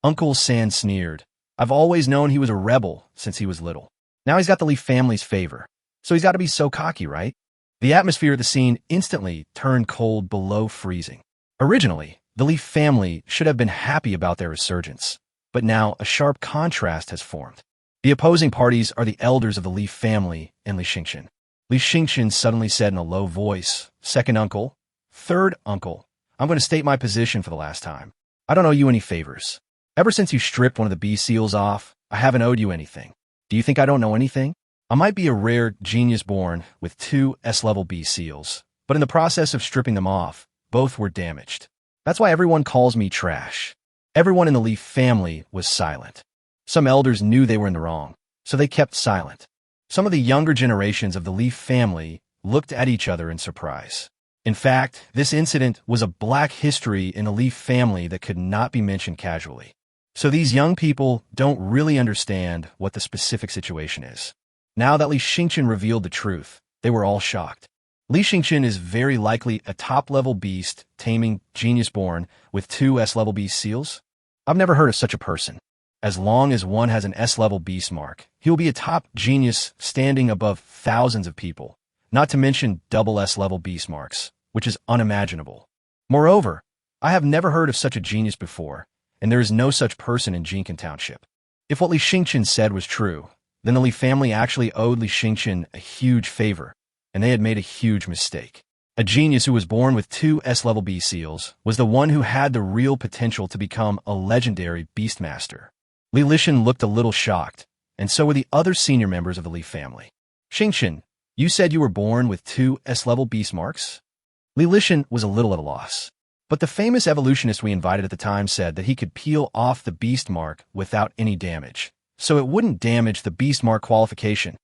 Uncle San sneered. I've always known he was a rebel since he was little. Now he's got the Li family's favor, so he's got to be so cocky, right? The atmosphere of the scene instantly turned cold below freezing. Originally, the Li family should have been happy about their resurgence, but now a sharp contrast has formed. The opposing parties are the elders of the Li family and Li Xingqian. Li Xingqian suddenly said in a low voice, Second uncle, third uncle, I'm going to state my position for the last time. I don't owe you any favors. Ever since you stripped one of the bee seals off, I haven't owed you anything. Do you think I don't know anything? I might be a rare genius born with 2 S-level bee seals, but in the process of stripping them off, both were damaged. That's why everyone calls me trash. Everyone in the Li family was silent. Some elders knew they were in the wrong, so they kept silent. Some of the younger generations of the Li family looked at each other in surprise. In fact, this incident was a black history in the Li family that could not be mentioned casually. So these young people don't really understand what the specific situation is. Now that Li Xingqian revealed the truth, they were all shocked. Li Xingqian is very likely a top-level beast taming genius born with 2 S-level beast seals. I've never heard of such a person. As long as one has an S-level beast mark, he will be a top genius standing above thousands of people, not to mention double S-level beast marks, which is unimaginable. Moreover, I have never heard of such a genius before, and there is no such person in Jincan Township. If what Li Xingqian said was true, then the Li family actually owed Li Xingqian a huge favor, and they had made a huge mistake. A genius who was born with 2 S-level bee seals was the one who had the real potential to become a legendary Beastmaster. Li Lishan looked a little shocked, and so were the other senior members of the Li family. Xingqian, you said you were born with 2 S-level beast marks? Li Lishan was a little at a loss. But the famous evolutionist we invited at the time said that he could peel off the beast mark without any damage, so it wouldn't damage the beast mark qualification.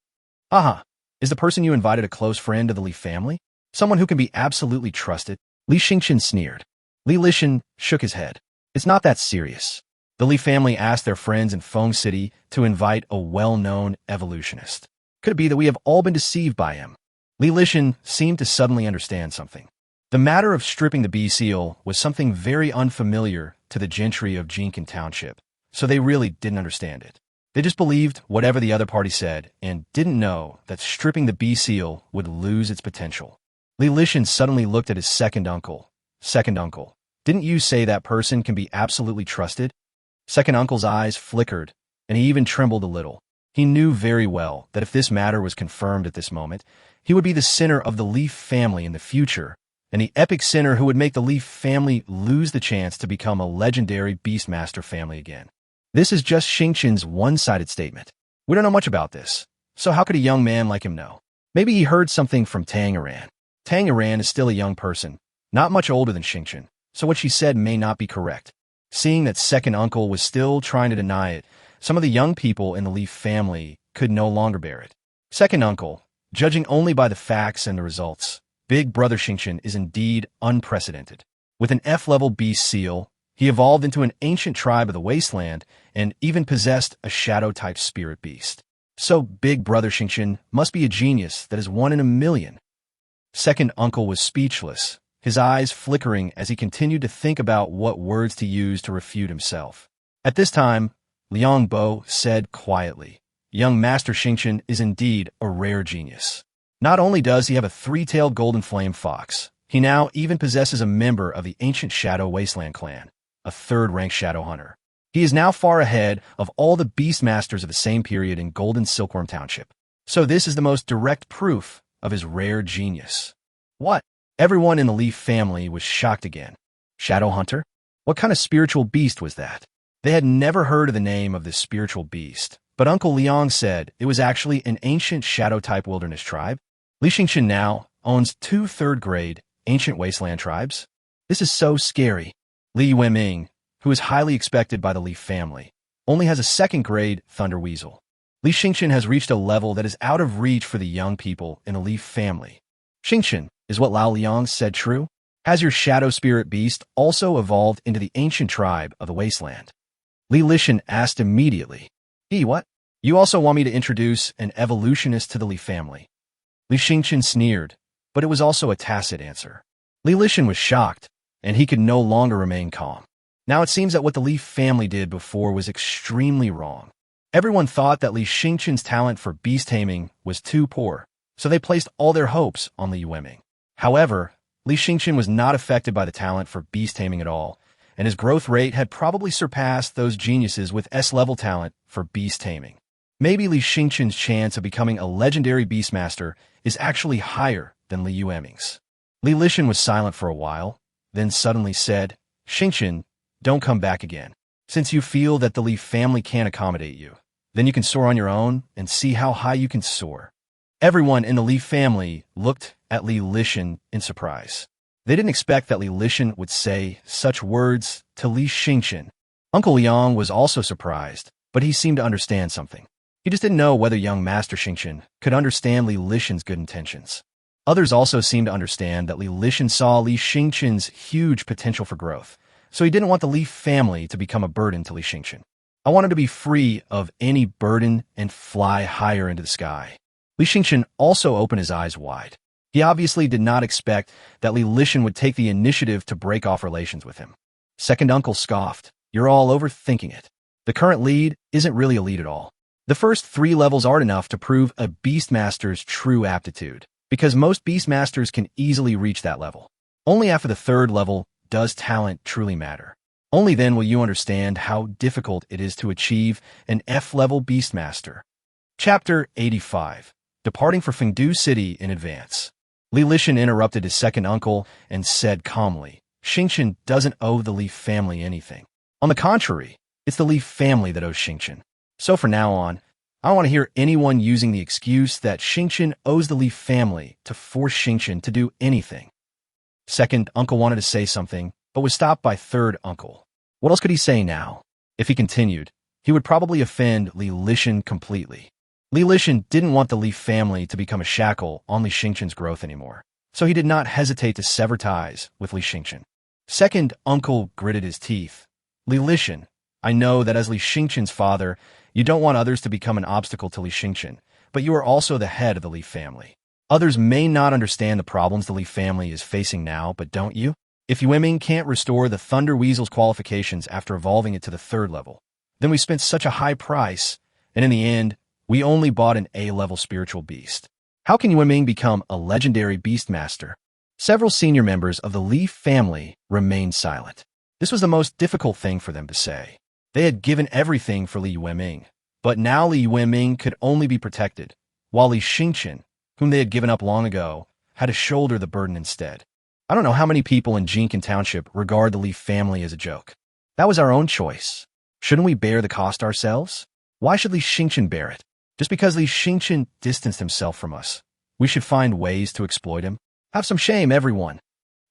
Aha, is the person you invited a close friend of the Li family? Someone who can be absolutely trusted? Li Xingqian sneered. Li Lishan shook his head. It's not that serious. The Li family asked their friends in Feng City to invite a well-known evolutionist. Could it be that we have all been deceived by him? Li Lishan seemed to suddenly understand something. The matter of stripping the bee seal was something very unfamiliar to the gentry of Jincan Township, so they really didn't understand it. They just believed whatever the other party said and didn't know that stripping the bee seal would lose its potential. Li Lishan suddenly looked at his second uncle. Second uncle, didn't you say that person can be absolutely trusted? Second uncle's eyes flickered, and he even trembled a little. He knew very well that if this matter was confirmed at this moment, he would be the sinner of the Li family in the future, and the epic sinner who would make the Li family lose the chance to become a legendary Beastmaster family again. This is just Xingqian's one-sided statement. We don't know much about this, so how could a young man like him know? Maybe he heard something from Tanger. Tanger is still a young person, not much older than Xingqian, so what she said may not be correct. Seeing that second uncle was still trying to deny it, some of the young people in the Li family could no longer bear it. Second uncle, judging only by the facts and the results, Big Brother Xingqian is indeed unprecedented. With an F-level beast seal, he evolved into an ancient tribe of the wasteland and even possessed a shadow-type spirit beast. So Big Brother Xingqian must be a genius that is 1 in a million. Second uncle was speechless, his eyes flickering as he continued to think about what words to use to refute himself. At this time, Liang Bo said quietly, Young Master Xingqian is indeed a rare genius. Not only does he have a 3-tailed golden flame fox, he now even possesses a member of the ancient Shadow Wasteland clan, a 3rd-rank shadow hunter. He is now far ahead of all the Beastmasters of the same period in Golden Silkworm Township. So this is the most direct proof of his rare genius. What? Everyone in the Li family was shocked again. Shadow hunter? What kind of spiritual beast was that? They had never heard of the name of this spiritual beast, but Uncle Liang said it was actually an ancient shadow-type wilderness tribe. Li Xingqian now owns 2 3rd-grade ancient wasteland tribes. This is so scary. Li Yueming, who is highly expected by the Li family, only has a 2nd-grade thunder weasel. Li Xingqian has reached a level that is out of reach for the young people in the Li family. Xingqian, is what Lao Liang said true? Has your shadow spirit beast also evolved into the ancient tribe of the wasteland? Li Lishan asked immediately. What? You also want me to introduce an evolutionist to the Li family? Li Xingqian sneered, but it was also a tacit answer. Li Lishan was shocked. and he could no longer remain calm. Now it seems that what the Li family did before was extremely wrong. Everyone thought that Li Xingqian's talent for beast taming was too poor, so they placed all their hopes on Li Yueming. However, Li Xingqian was not affected by the talent for beast taming at all, and his growth rate had probably surpassed those geniuses with S-level talent for beast taming. Maybe Li Xingqian's chance of becoming a legendary Beastmaster is actually higher than Li Yueming's. Li Lishan was silent for a while, then suddenly said, "Xingqian, don't come back again. Since you feel that the Li family can't accommodate you, then you can soar on your own and see how high you can soar." Everyone in the Li family looked at Li Lishan in surprise. They didn't expect that Li Lishan would say such words to Li Xingqian. Uncle Liang was also surprised, but he seemed to understand something. He just didn't know whether young Master Xingqian could understand Li Lishan's good intentions. Others also seemed to understand that Li Lishan saw Li Xingqian's huge potential for growth, so he didn't want the Li family to become a burden to Li Xingqian. "I want him to be free of any burden and fly higher into the sky." Li Xingqian also opened his eyes wide. He obviously did not expect that Li Lishan would take the initiative to break off relations with him. Second uncle scoffed, "You're all overthinking it. The current lead isn't really a lead at all. The first 3 levels aren't enough to prove a Beastmaster's true aptitude, because most Beastmasters can easily reach that level. Only after the 3rd level does talent truly matter. Only then will you understand how difficult it is to achieve an F-level Beastmaster." Chapter 85. Departing for Fengdu City in advance. Li Lishan interrupted his second uncle and said calmly, "Xingqian doesn't owe the Li family anything. On the contrary, it's the Li family that owes Xingqian. So from now on, I don't want to hear anyone using the excuse that Xingqian owes the Li family to force Xingqian to do anything." Second uncle wanted to say something, but was stopped by third uncle. What else could he say now? If he continued, he would probably offend Li Lishan completely. Li Lishan didn't want the Li family to become a shackle on Li Xingqian's growth anymore, so he did not hesitate to sever ties with Li Xingqian. Second uncle gritted his teeth. "Li Lishan, I know that as Li Xingqian's father, you don't want others to become an obstacle to Li Xingqian, but you are also the head of the Li family. Others may not understand the problems the Li family is facing now, but don't you? If Yueming can't restore the Thunder Weasel's qualifications after evolving it to the 3rd level, then we spent such a high price, and in the end, we only bought an A-level spiritual beast. How can Yueming become a legendary Beastmaster?" Several senior members of the Li family remained silent. This was the most difficult thing for them to say. They had given everything for Li Yueming, but now Li Yueming could only be protected, while Li Xingqian, whom they had given up long ago, had to shoulder the burden instead. I don't know how many people in Jincan Township regard the Li family as a joke. That was our own choice. Shouldn't we bear the cost ourselves? Why should Li Xingqian bear it? Just because Li Xingqian distanced himself from us, we should find ways to exploit him? Have some shame, everyone.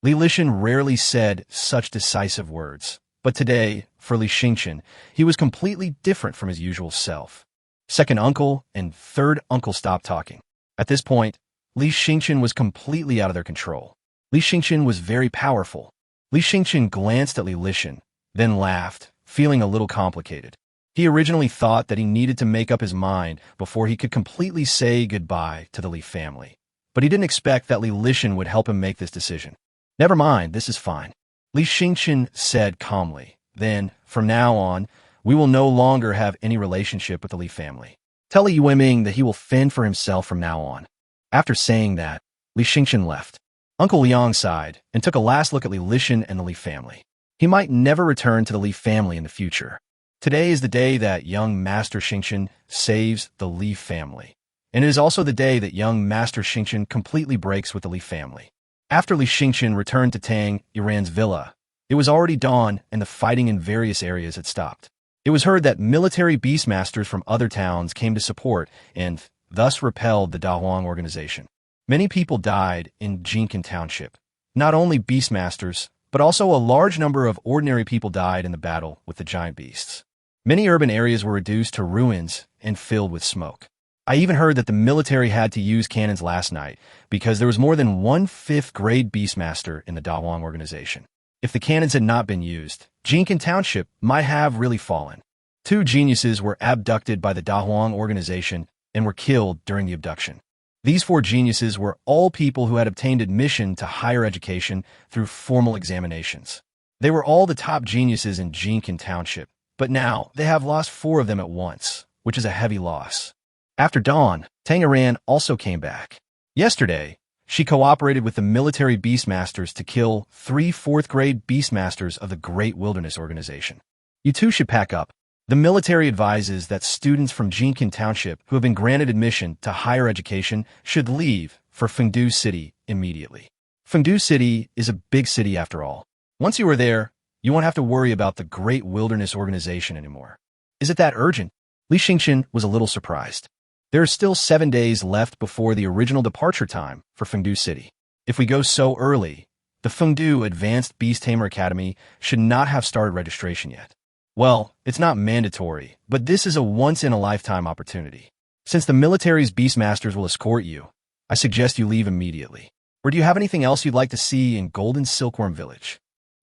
Li Lishan rarely said such decisive words, but today, for Li Xingqian, he was completely different from his usual self. Second uncle and third uncle stopped talking. At this point, Li Xingqian was completely out of their control. Li Xingqian was very powerful. Li Xingqian glanced at Li Lishan, then laughed, feeling a little complicated. He originally thought that he needed to make up his mind before he could completely say goodbye to the Li family, but he didn't expect that Li Lishan would help him make this decision. "Never mind, this is fine," Li Xingqian said calmly. "Then, from now on, we will no longer have any relationship with the Li family. Tell Li Yueming that he will fend for himself from now on." After saying that, Li Xingqian left. Uncle Liang sighed and took a last look at Li Lishan and the Li family. He might never return to the Li family in the future. Today is the day that young Master Xingqian saves the Li family, and it is also the day that young Master Xingqian completely breaks with the Li family. After Li Xingqian returned to Tang Yiran's villa, it was already dawn and the fighting in various areas had stopped. It was heard that military beastmasters from other towns came to support and thus repelled the Dahuang organization. Many people died in Jincan Township. Not only beastmasters, but also a large number of ordinary people died in the battle with the giant beasts. Many urban areas were reduced to ruins and filled with smoke. I even heard that the military had to use cannons last night because there was more than 1/5 grade Beastmaster in the Dahuang organization. If the cannons had not been used, Jincan Township might have really fallen. 2 geniuses were abducted by the Dahuang organization and were killed during the abduction. These 4 geniuses were all people who had obtained admission to higher education through formal examinations. They were all the top geniuses in Jincan Township, but now they have lost 4 of them at once, which is a heavy loss. After dawn, Tamer also came back. Yesterday, she cooperated with the military Beastmasters to kill 3 4th-grade Beastmasters of the Great Wilderness Organization. You two should pack up. The military advises that students from Jincan Township who have been granted admission to higher education should leave for Fengdu City immediately. Fengdu City is a big city after all. Once you are there, you won't have to worry about the Great Wilderness Organization anymore. Is it that urgent? Li Yueming was a little surprised. There are still 7 days left before the original departure time for Fengdu City. If we go so early, the Fengdu Advanced Beast Taming Academy should not have started registration yet. Well, it's not mandatory, but this is a once-in-a-lifetime opportunity. Since the military's Beastmasters will escort you, I suggest you leave immediately. Or do you have anything else you'd like to see in Golden Silkworm Village?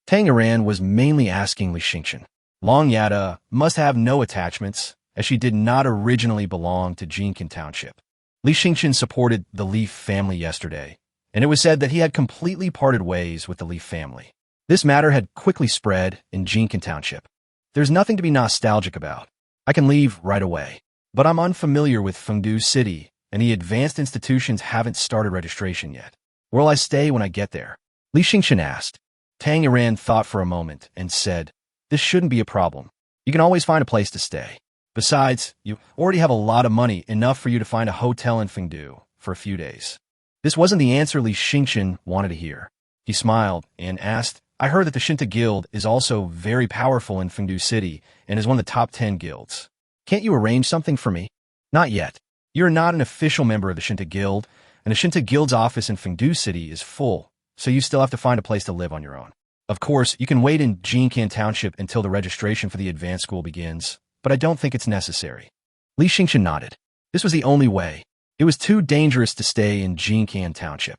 Tamer was mainly asking Li Yueming. Long Yada must have no attachments, as she did not originally belong to Jincan Township. Li Yueming supported the Leaf family yesterday, and it was said that he had completely parted ways with the Leaf family. This matter had quickly spread in Jincan Township. There's nothing to be nostalgic about. I can leave right away. But I'm unfamiliar with Fengdu City, and the advanced institutions haven't started registration yet. Where'll I stay when I get there? Li Yueming asked. Tanger thought for a moment and said, this shouldn't be a problem. You can always find a place to stay. Besides, you already have a lot of money, enough for you to find a hotel in Fengdu for a few days. This wasn't the answer Li Yueming wanted to hear. He smiled and asked, I heard that the Shinta Guild is also very powerful in Fengdu City and is one of the top 10 guilds. Can't you arrange something for me? Not yet. You're not an official member of the Shinta Guild, and the Shinta Guild's office in Fengdu City is full, so you still have to find a place to live on your own. Of course, you can wait in Jincan Township until the registration for the advanced school begins, but I don't think it's necessary. Li Yueming nodded. This was the only way. It was too dangerous to stay in Jincan Township.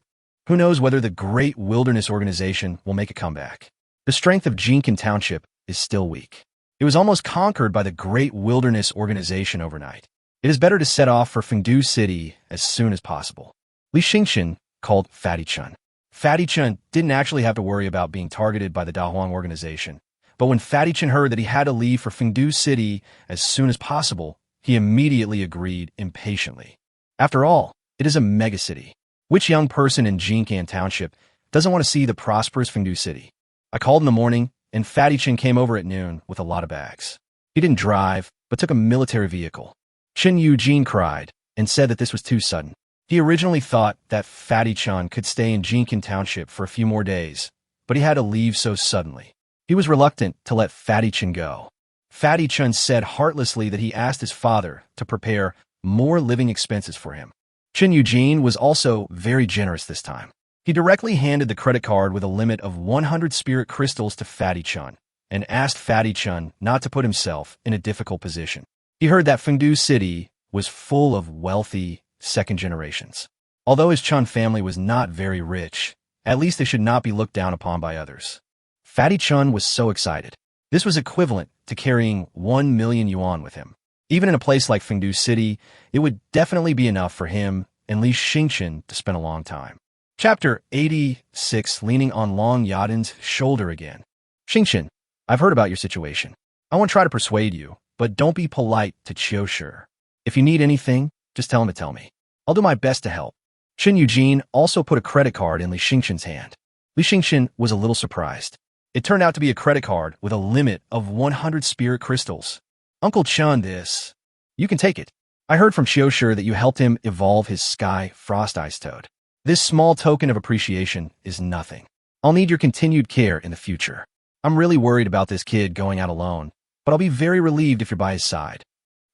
Who knows whether the Great Wilderness Organization will make a comeback. The strength of Jincan Township is still weak. It was almost conquered by the Great Wilderness Organization overnight. It is better to set off for Fengdu City as soon as possible. Li Yueming called Fatty Chun. Fatty Chun didn't actually have to worry about being targeted by the Dahuang organization, but when Fatty Chun heard that he had to leave for Fengdu City as soon as possible, he immediately agreed impatiently. After all, it is a megacity. Which young person in Jincan Township doesn't want to see the prosperous Fengdu City? I called in the morning, and Fatty Chun came over at noon with a lot of bags. He didn't drive, but took a military vehicle. Chen Eugene cried and said that this was too sudden. He originally thought that Fatty Chun could stay in Jincan Township for a few more days, but he had to leave so suddenly. He was reluctant to let Fatty Chun go. Fatty Chun said heartlessly that he asked his father to prepare more living expenses for him. Chen Eugene was also very generous this time. He directly handed the credit card with a limit of 100 spirit crystals to Fatty Chun and asked Fatty Chun not to put himself in a difficult position. He heard that Fengdu City was full of wealthy second generations. Although his Chun family was not very rich, at least they should not be looked down upon by others. Fatty Chun was so excited. This was equivalent to carrying 1 million yuan with him. Even in a place like Fengdu City, it would definitely be enough for him and Li Yueming to spend a long time. Chapter 86, leaning on Long Yaden's shoulder again. Yueming, I've heard about your situation. I won't try to persuade you, but don't be polite to Qiushi. If you need anything, just tell him to tell me. I'll do my best to help. Chen Eugene also put a credit card in Li Yueming's hand. Li Yueming was a little surprised. It turned out to be a credit card with a limit of 100 spirit crystals. Uncle Chun, this. You can take it. I heard from Qiushi that you helped him evolve his Sky Frost Ice Toad. This small token of appreciation is nothing. I'll need your continued care in the future. I'm really worried about this kid going out alone, but I'll be very relieved if you're by his side.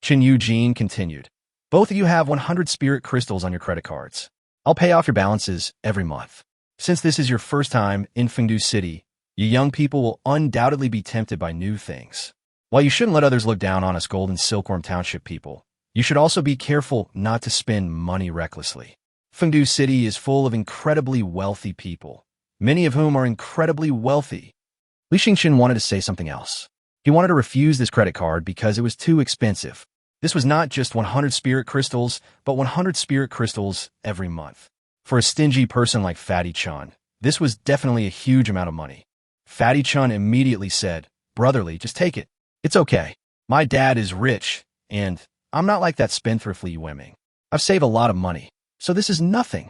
Chen Eugene continued. Both of you have 100 spirit crystals on your credit cards. I'll pay off your balances every month. Since this is your first time in Fengdu City, you young people will undoubtedly be tempted by new things. While you shouldn't let others look down on us Golden Silkworm Township people, you should also be careful not to spend money recklessly. Fengdu City is full of incredibly wealthy people, many of whom are incredibly wealthy. Li Yueming wanted to say something else. He wanted to refuse this credit card because it was too expensive. This was not just 100 spirit crystals, but 100 spirit crystals every month. For a stingy person like Fatty Chun, this was definitely a huge amount of money. Fatty Chun immediately said, "Brotherly, just take it. It's okay. My dad is rich, and I'm not like that spendthrift Li Yueming. I've saved a lot of money, so this is nothing."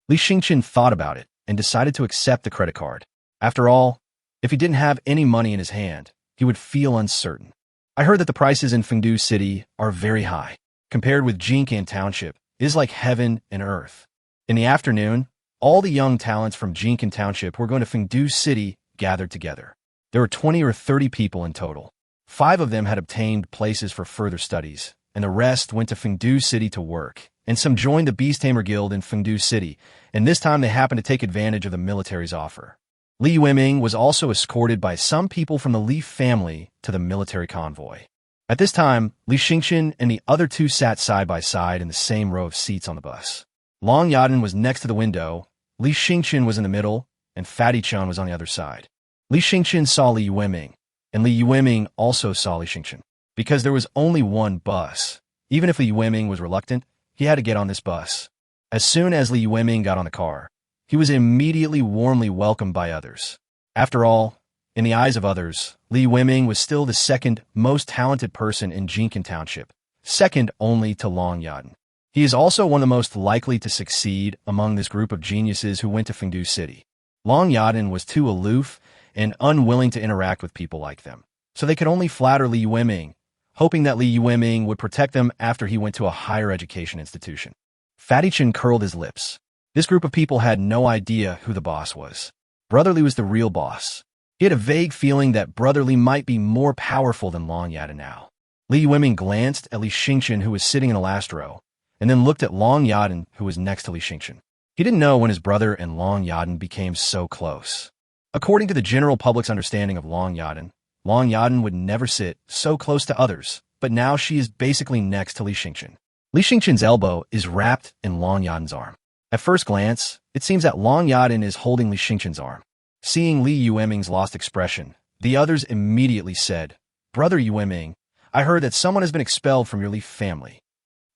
Li Xingchen thought about it and decided to accept the credit card. After all, if he didn't have any money in his hand, he would feel uncertain. I heard that the prices in Fengdu City are very high. Compared with Jincan Township, it is like heaven and earth. In the afternoon, all the young talents from Jincan Township who were going to Fengdu City gathered together. There were 20 or 30 people in total. 5 of them had obtained places for further studies, and the rest went to Fengdu City to work, and some joined the Beast Tamer Guild in Fengdu City, and this time they happened to take advantage of the military's offer. Li Yueming was also escorted by some people from the Li family to the military convoy. At this time, Li Xingchen and the other 2 sat side by side in the same row of seats on the bus. Long Yaden was next to the window, Li Xingchen was in the middle, and Fatty Chun was on the other side. Li Xingchen saw Li Yueming, and Li Yueming also saw Li Xingchen. Because there was only one bus, even if Li Yueming was reluctant, he had to get on this bus. As soon as Li Yueming got on the car, he was immediately warmly welcomed by others. After all, in the eyes of others, Li Yueming was still the second most talented person in Jincan Township, second only to Long Yaden. He is also one of the most likely to succeed among this group of geniuses who went to Fengdu City. Long Yaden was too aloof and unwilling to interact with people like them, so they could only flatter Li Yueming, hoping that Li Yueming would protect them after he went to a higher education institution. Fatty Chun curled his lips. This group of people had no idea who the boss was. Brotherly was the real boss. He had a vague feeling that Brotherly might be more powerful than Long Yaden now. Li Yueming glanced at Li Xingchen, who was sitting in the last row, and then looked at Long Yaden, who was next to Li Xingchen. He didn't know when his brother and Long Yaden became so close. According to the general public's understanding of Long Yaden would never sit so close to others, but now she is basically next to Li Xingchen. Li Xingchen's elbow is wrapped in Long Yaden's arm. At first glance, it seems that Long Yaden is holding Li Xingchen's arm. Seeing Li Yueming's lost expression, the others immediately said, "Brother Yueming, I heard that someone has been expelled from your Li family."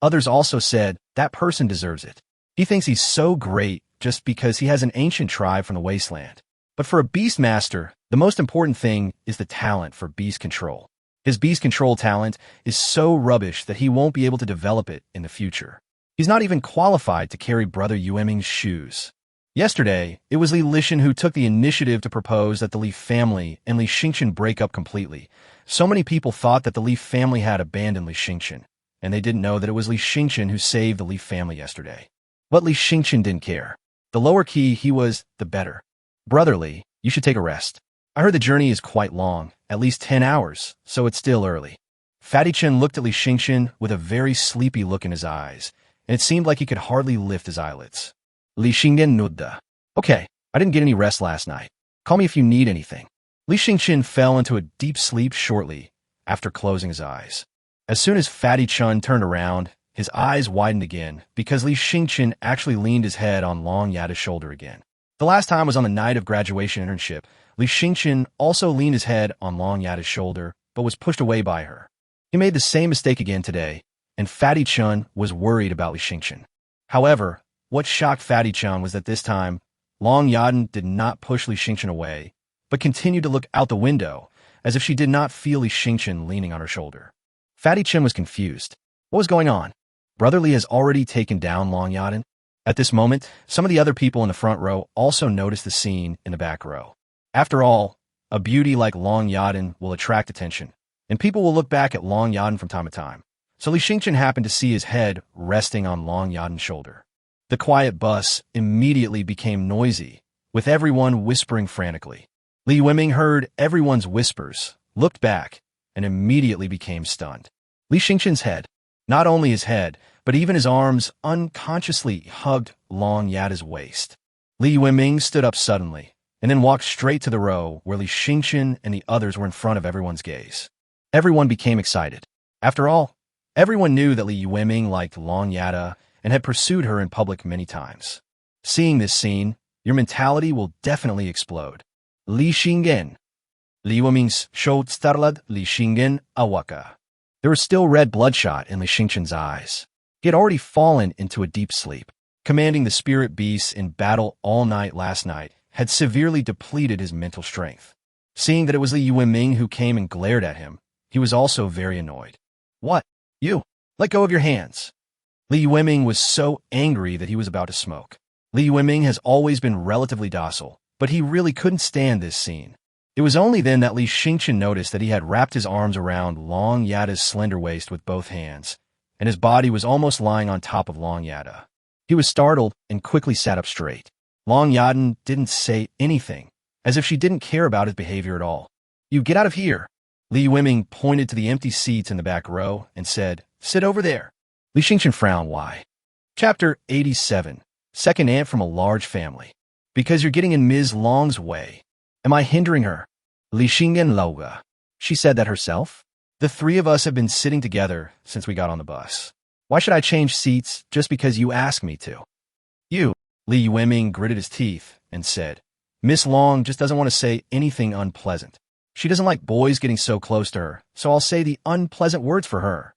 Others also said, "That person deserves it. He thinks he's so great just because he has an ancient tribe from the wasteland. But for a Beastmaster, the most important thing is the talent for beast control. His beast control talent is so rubbish that he won't be able to develop it in the future. He's not even qualified to carry Brother Yueming's shoes." Yesterday, it was Li Lishan who took the initiative to propose that the Li family and Li Xingchen break up completely. So many people thought that the Li family had abandoned Li Xingchen, and they didn't know that it was Li Xingchen who saved the Li family yesterday. But Li Xingchen didn't care. The lower key he was, the better. "Brotherly, you should take a rest. I heard the journey is quite long, at least 10 hours, so it's still early." Fatty Chun looked at Li Xingchen with a very sleepy look in his eyes, and it seemed like he could hardly lift his eyelids. Li Xingchen nodded. "Okay, I didn't get any rest last night. Call me if you need anything." Li Xingchen fell into a deep sleep shortly after closing his eyes. As soon as Fatty Chun turned around, his eyes widened again because Li Xingchen actually leaned his head on Long Yaden's shoulder again. The last time was on the night of graduation internship. Li Xingchen also leaned his head on Long Yaden's shoulder, but was pushed away by her. He made the same mistake again today, and Fatty Chun was worried about Li Xingchen. However, what shocked Fatty Chun was that this time, Long Yaden did not push Li Xingchen away, but continued to look out the window, as if she did not feel Li Xingchen leaning on her shoulder. Fatty Chun was confused. What was going on? Brotherly has already taken down Long Yaden? At this moment, some of the other people in the front row also noticed the scene in the back row. After all, a beauty like Long Yaden will attract attention, and people will look back at Long Yaden from time to time. So Li Xingchen happened to see his head resting on Long Yaden's shoulder. The quiet bus immediately became noisy, with everyone whispering frantically. Li Yueming heard everyone's whispers, looked back, and immediately became stunned. Li Xingchen's head, not only his head, but even his arms unconsciously hugged Long Yaden's waist. Li Yueming stood up suddenly, and then walked straight to the row where Li Xingchen and the others were in front of everyone's gaze. Everyone became excited. After all, everyone knew that Li Yueming liked Long Yaden and had pursued her in public many times. Seeing this scene, your mentality will definitely explode. Li Xingen. Li Yueming's show startled Li Xingen awaka. There was still red bloodshot in Li Xingqian's eyes. He had already fallen into a deep sleep. Commanding the spirit beasts in battle all night last night had severely depleted his mental strength. Seeing that it was Li Yueming who came and glared at him, he was also very annoyed. What? You? Let go of your hands. Li Yueming was so angry that he was about to smoke. Li Yueming has always been relatively docile, but he really couldn't stand this scene. It was only then that Li Xingqian noticed that he had wrapped his arms around Long Yada's slender waist with both hands, and his body was almost lying on top of Long Yada. He was startled and quickly sat up straight. Long Yadan didn't say anything, as if she didn't care about his behavior at all. You get out of here. Li Yueming pointed to the empty seats in the back row and said, sit over there. Li Xingqian frowned. Why? Chapter 87. Second aunt from a large family. Because you're getting in Ms. Long's way. Am I hindering her? Li Xingqian Loga. She said that herself. The three of us have been sitting together since we got on the bus. Why should I change seats just because you asked me to? You. Li Yueming gritted his teeth and said, Miss Long just doesn't want to say anything unpleasant. She doesn't like boys getting so close to her, so I'll say the unpleasant words for her.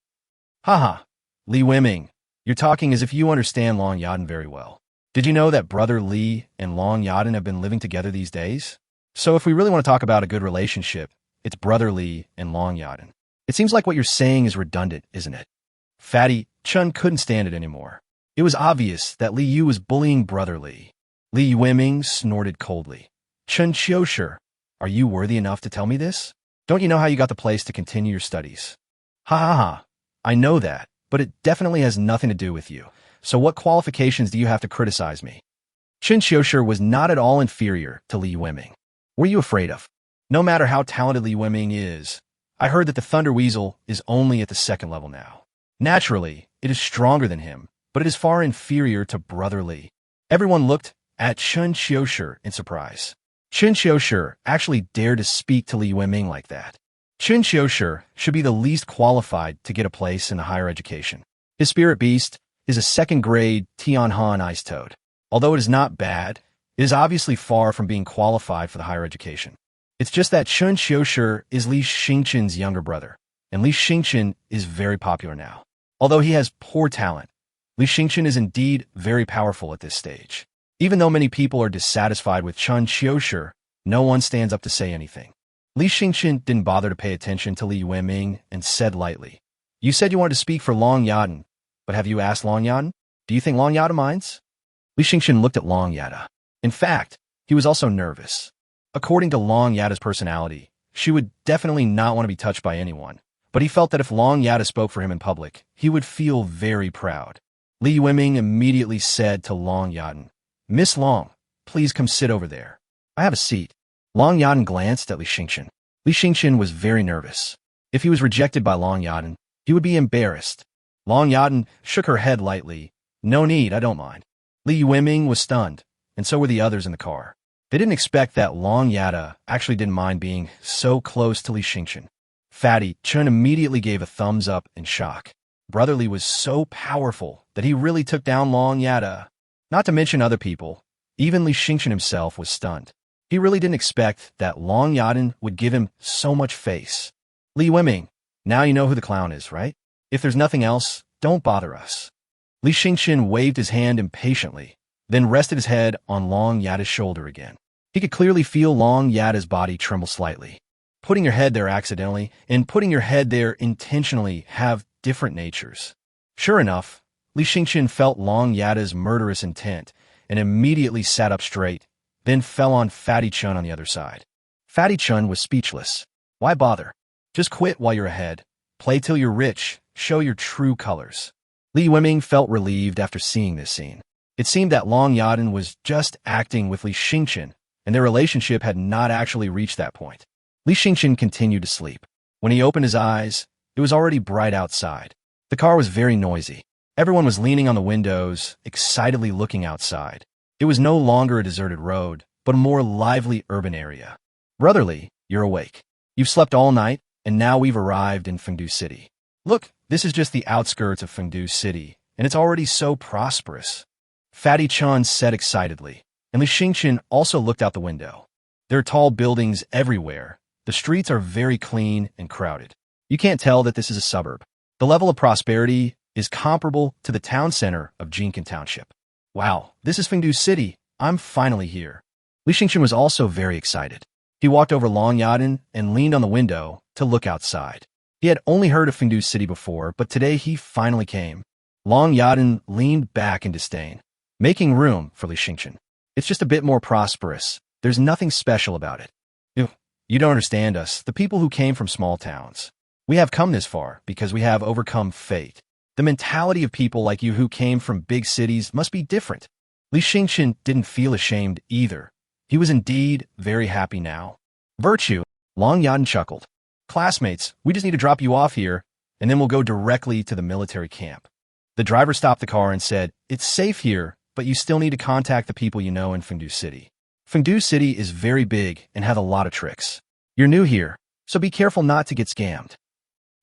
Haha. Li Yueming, you're talking as if you understand Long Yadan very well. Did you know that brother Li and Long Yadan have been living together these days? So if we really want to talk about a good relationship, it's brother Li and Long Yadan. It seems like what you're saying is redundant, isn't it? Fatty Chun couldn't stand it anymore. It was obvious that Li Yu was bullying brother Li. Li Yueming snorted coldly. Chun Qiushi, are you worthy enough to tell me this? Don't you know how you got the place to continue your studies? Ha ha ha. I know that, but it definitely has nothing to do with you. So what qualifications do you have to criticize me? Chun Qiushi was not at all inferior to Li Yueming. What are you afraid of? No matter how talented Li Yueming is, I heard that the Thunder Weasel is only at the second level now. Naturally, it is stronger than him, but it is far inferior to brother Li. Everyone looked at Chun Qiushi in surprise. Chun Qiushi actually dared to speak to Li Yueming like that. Chun Qiushi should be the least qualified to get a place in the higher education. His spirit beast is a second-grade Tianhan ice toad. Although it is not bad, it is obviously far from being qualified for the higher education. It's just that Chun Qiushi is Li Xingqian's younger brother, and Li Xingqian is very popular now. Although he has poor talent, Li Xingqian is indeed very powerful at this stage. Even though many people are dissatisfied with Chun Qiushi, no one stands up to say anything. Li Xingqian didn't bother to pay attention to Li Yueming and said lightly, You said you wanted to speak for Long Yadan, but have you asked Long Yadan? Do you think Long Yada minds? Li Xingqian looked at Long Yada. In fact, he was also nervous. According to Long Yada's personality, she would definitely not want to be touched by anyone, but he felt that if Long Yada spoke for him in public, he would feel very proud. Li Yueming immediately said to Long Yadan, Miss Long, please come sit over there. I have a seat. Long Yadan glanced at Li Xingqian. Li Xingqian was very nervous. If he was rejected by Long Yadan, he would be embarrassed. Long Yadan shook her head lightly. No need, I don't mind. Li Yueming was stunned, and so were the others in the car. They didn't expect that Long Yada actually didn't mind being so close to Li Xingqian. Fatty Chun immediately gave a thumbs up in shock. Brother Li was so powerful that he really took down Long Yada. Not to mention other people, even Li Xingqian himself was stunned. He really didn't expect that Long Yadan would give him so much face. Li Yueming, now you know who the clown is, right? If there's nothing else, don't bother us. Li Xingqian waved his hand impatiently, then rested his head on Long Yada's shoulder again. He could clearly feel Long Yada's body tremble slightly. Putting your head there accidentally and putting your head there intentionally have different natures. Sure enough, Li Xingqian felt Long Yada's murderous intent and immediately sat up straight, then fell on Fatty Chun on the other side. Fatty Chun was speechless. Why bother? Just quit while you're ahead. Play till you're rich. Show your true colors. Li Yueming felt relieved after seeing this scene. It seemed that Long Yadan was just acting with Li Xingqian, and their relationship had not actually reached that point. Li Xingqian continued to sleep. When he opened his eyes, it was already bright outside. The car was very noisy. Everyone was leaning on the windows, excitedly looking outside. It was no longer a deserted road, but a more lively urban area. Brother Li, you're awake. You've slept all night, and now we've arrived in Fengdu City. Look, this is just the outskirts of Fengdu City, and it's already so prosperous. Fatty Chun said excitedly, and Li Xingqian also looked out the window. There are tall buildings everywhere. The streets are very clean and crowded. You can't tell that this is a suburb. The level of prosperity is comparable to the town center of Jincan Township. Wow, this is Fengdu City. I'm finally here. Li Xingchen was also very excited. He walked over Long Yaden and leaned on the window to look outside. He had only heard of Fengdu City before, but today he finally came. Long Yaden leaned back in disdain, making room for Li Xingchen. It's just a bit more prosperous. There's nothing special about it. You don't understand us, the people who came from small towns. We have come this far because we have overcome fate. The mentality of people like you who came from big cities must be different. Li Xingchen didn't feel ashamed either. He was indeed very happy now. Virtue, Long Yaden chuckled. Classmates, we just need to drop you off here, and then we'll go directly to the military camp. The driver stopped the car and said, it's safe here, but you still need to contact the people you know in Fengdu City. Fengdu City is very big and has a lot of tricks. You're new here, so be careful not to get scammed.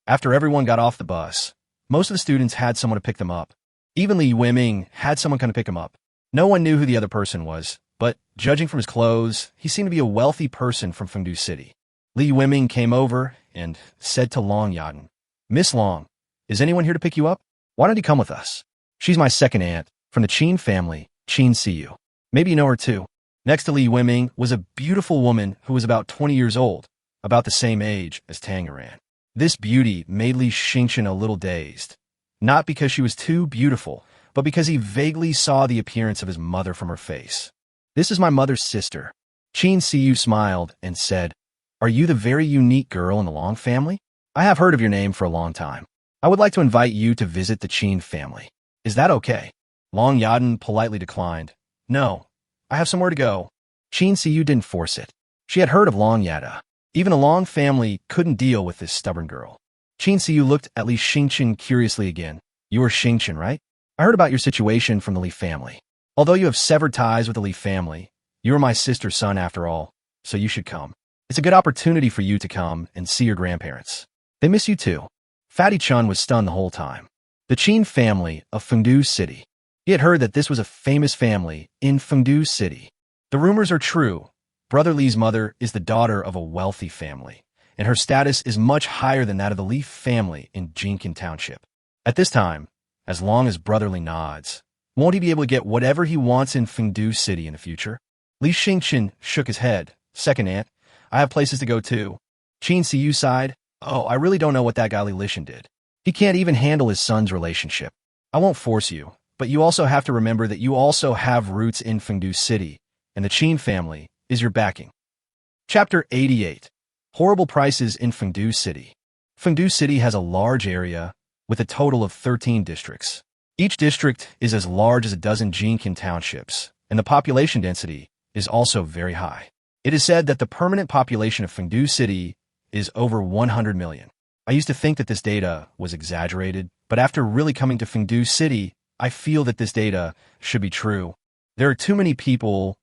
After everyone got off the bus, most of the students had someone to pick them up. Even Li Yueming had someone come to pick him up. No one knew who the other person was, but judging from his clothes, he seemed to be a wealthy person from Fengdu City. Li Yueming came over and said to Long Yaden, Miss Long, is anyone here to pick you up? Why don't you come with us? She's my second aunt, from the Qin family, Qin Siyu. Maybe you know her too. Next to Li Yueming was a beautiful woman who was about 20 years old, about the same age as Tanger. This beauty made Li Xingchen a little dazed, not because she was too beautiful, but because he vaguely saw the appearance of his mother from her face. This is my mother's sister. Qin Siyu smiled and said, Are you the very unique girl in the Long family? I have heard of your name for a long time. I would like to invite you to visit the Qin family. Is that okay? Long Yaden politely declined. No, I have somewhere to go. Qin Siyu didn't force it. She had heard of Long Yada. Even a Long family couldn't deal with this stubborn girl. Qin Siyu looked at Li Xingchen curiously again. You are Xingchen, right? I heard about your situation from the Li family. Although you have severed ties with the Li family, you are my sister's son after all, so you should come. It's a good opportunity for you to come and see your grandparents. They miss you too. Fatty Chun was stunned the whole time. The Qin family of Fengdu City. He had heard that this was a famous family in Fengdu City. The rumors are true. Brother Li's mother is the daughter of a wealthy family, and her status is much higher than that of the Li family in Jincan Township. At this time, as long as Brother Li nods, won't he be able to get whatever he wants in Fengdu City in the future? Li Xingchen shook his head. Second aunt, I have places to go too. Qin Siyu sighed. Oh, I really don't know what that guy Li Lishan did. He can't even handle his son's relationship. I won't force you, but you also have to remember that you also have roots in Fengdu City, and the Qin family is your backing. Chapter 88. Horrible prices in Fengdu City. Fengdu City has a large area with a total of 13 districts. Each district is as large as a dozen Jincan Townships, and the population density is also very high. It is said that the permanent population of Fengdu City is over 100 million. I used to think that this data was exaggerated, but after really coming to Fengdu City, I feel that this data should be true. There are too many people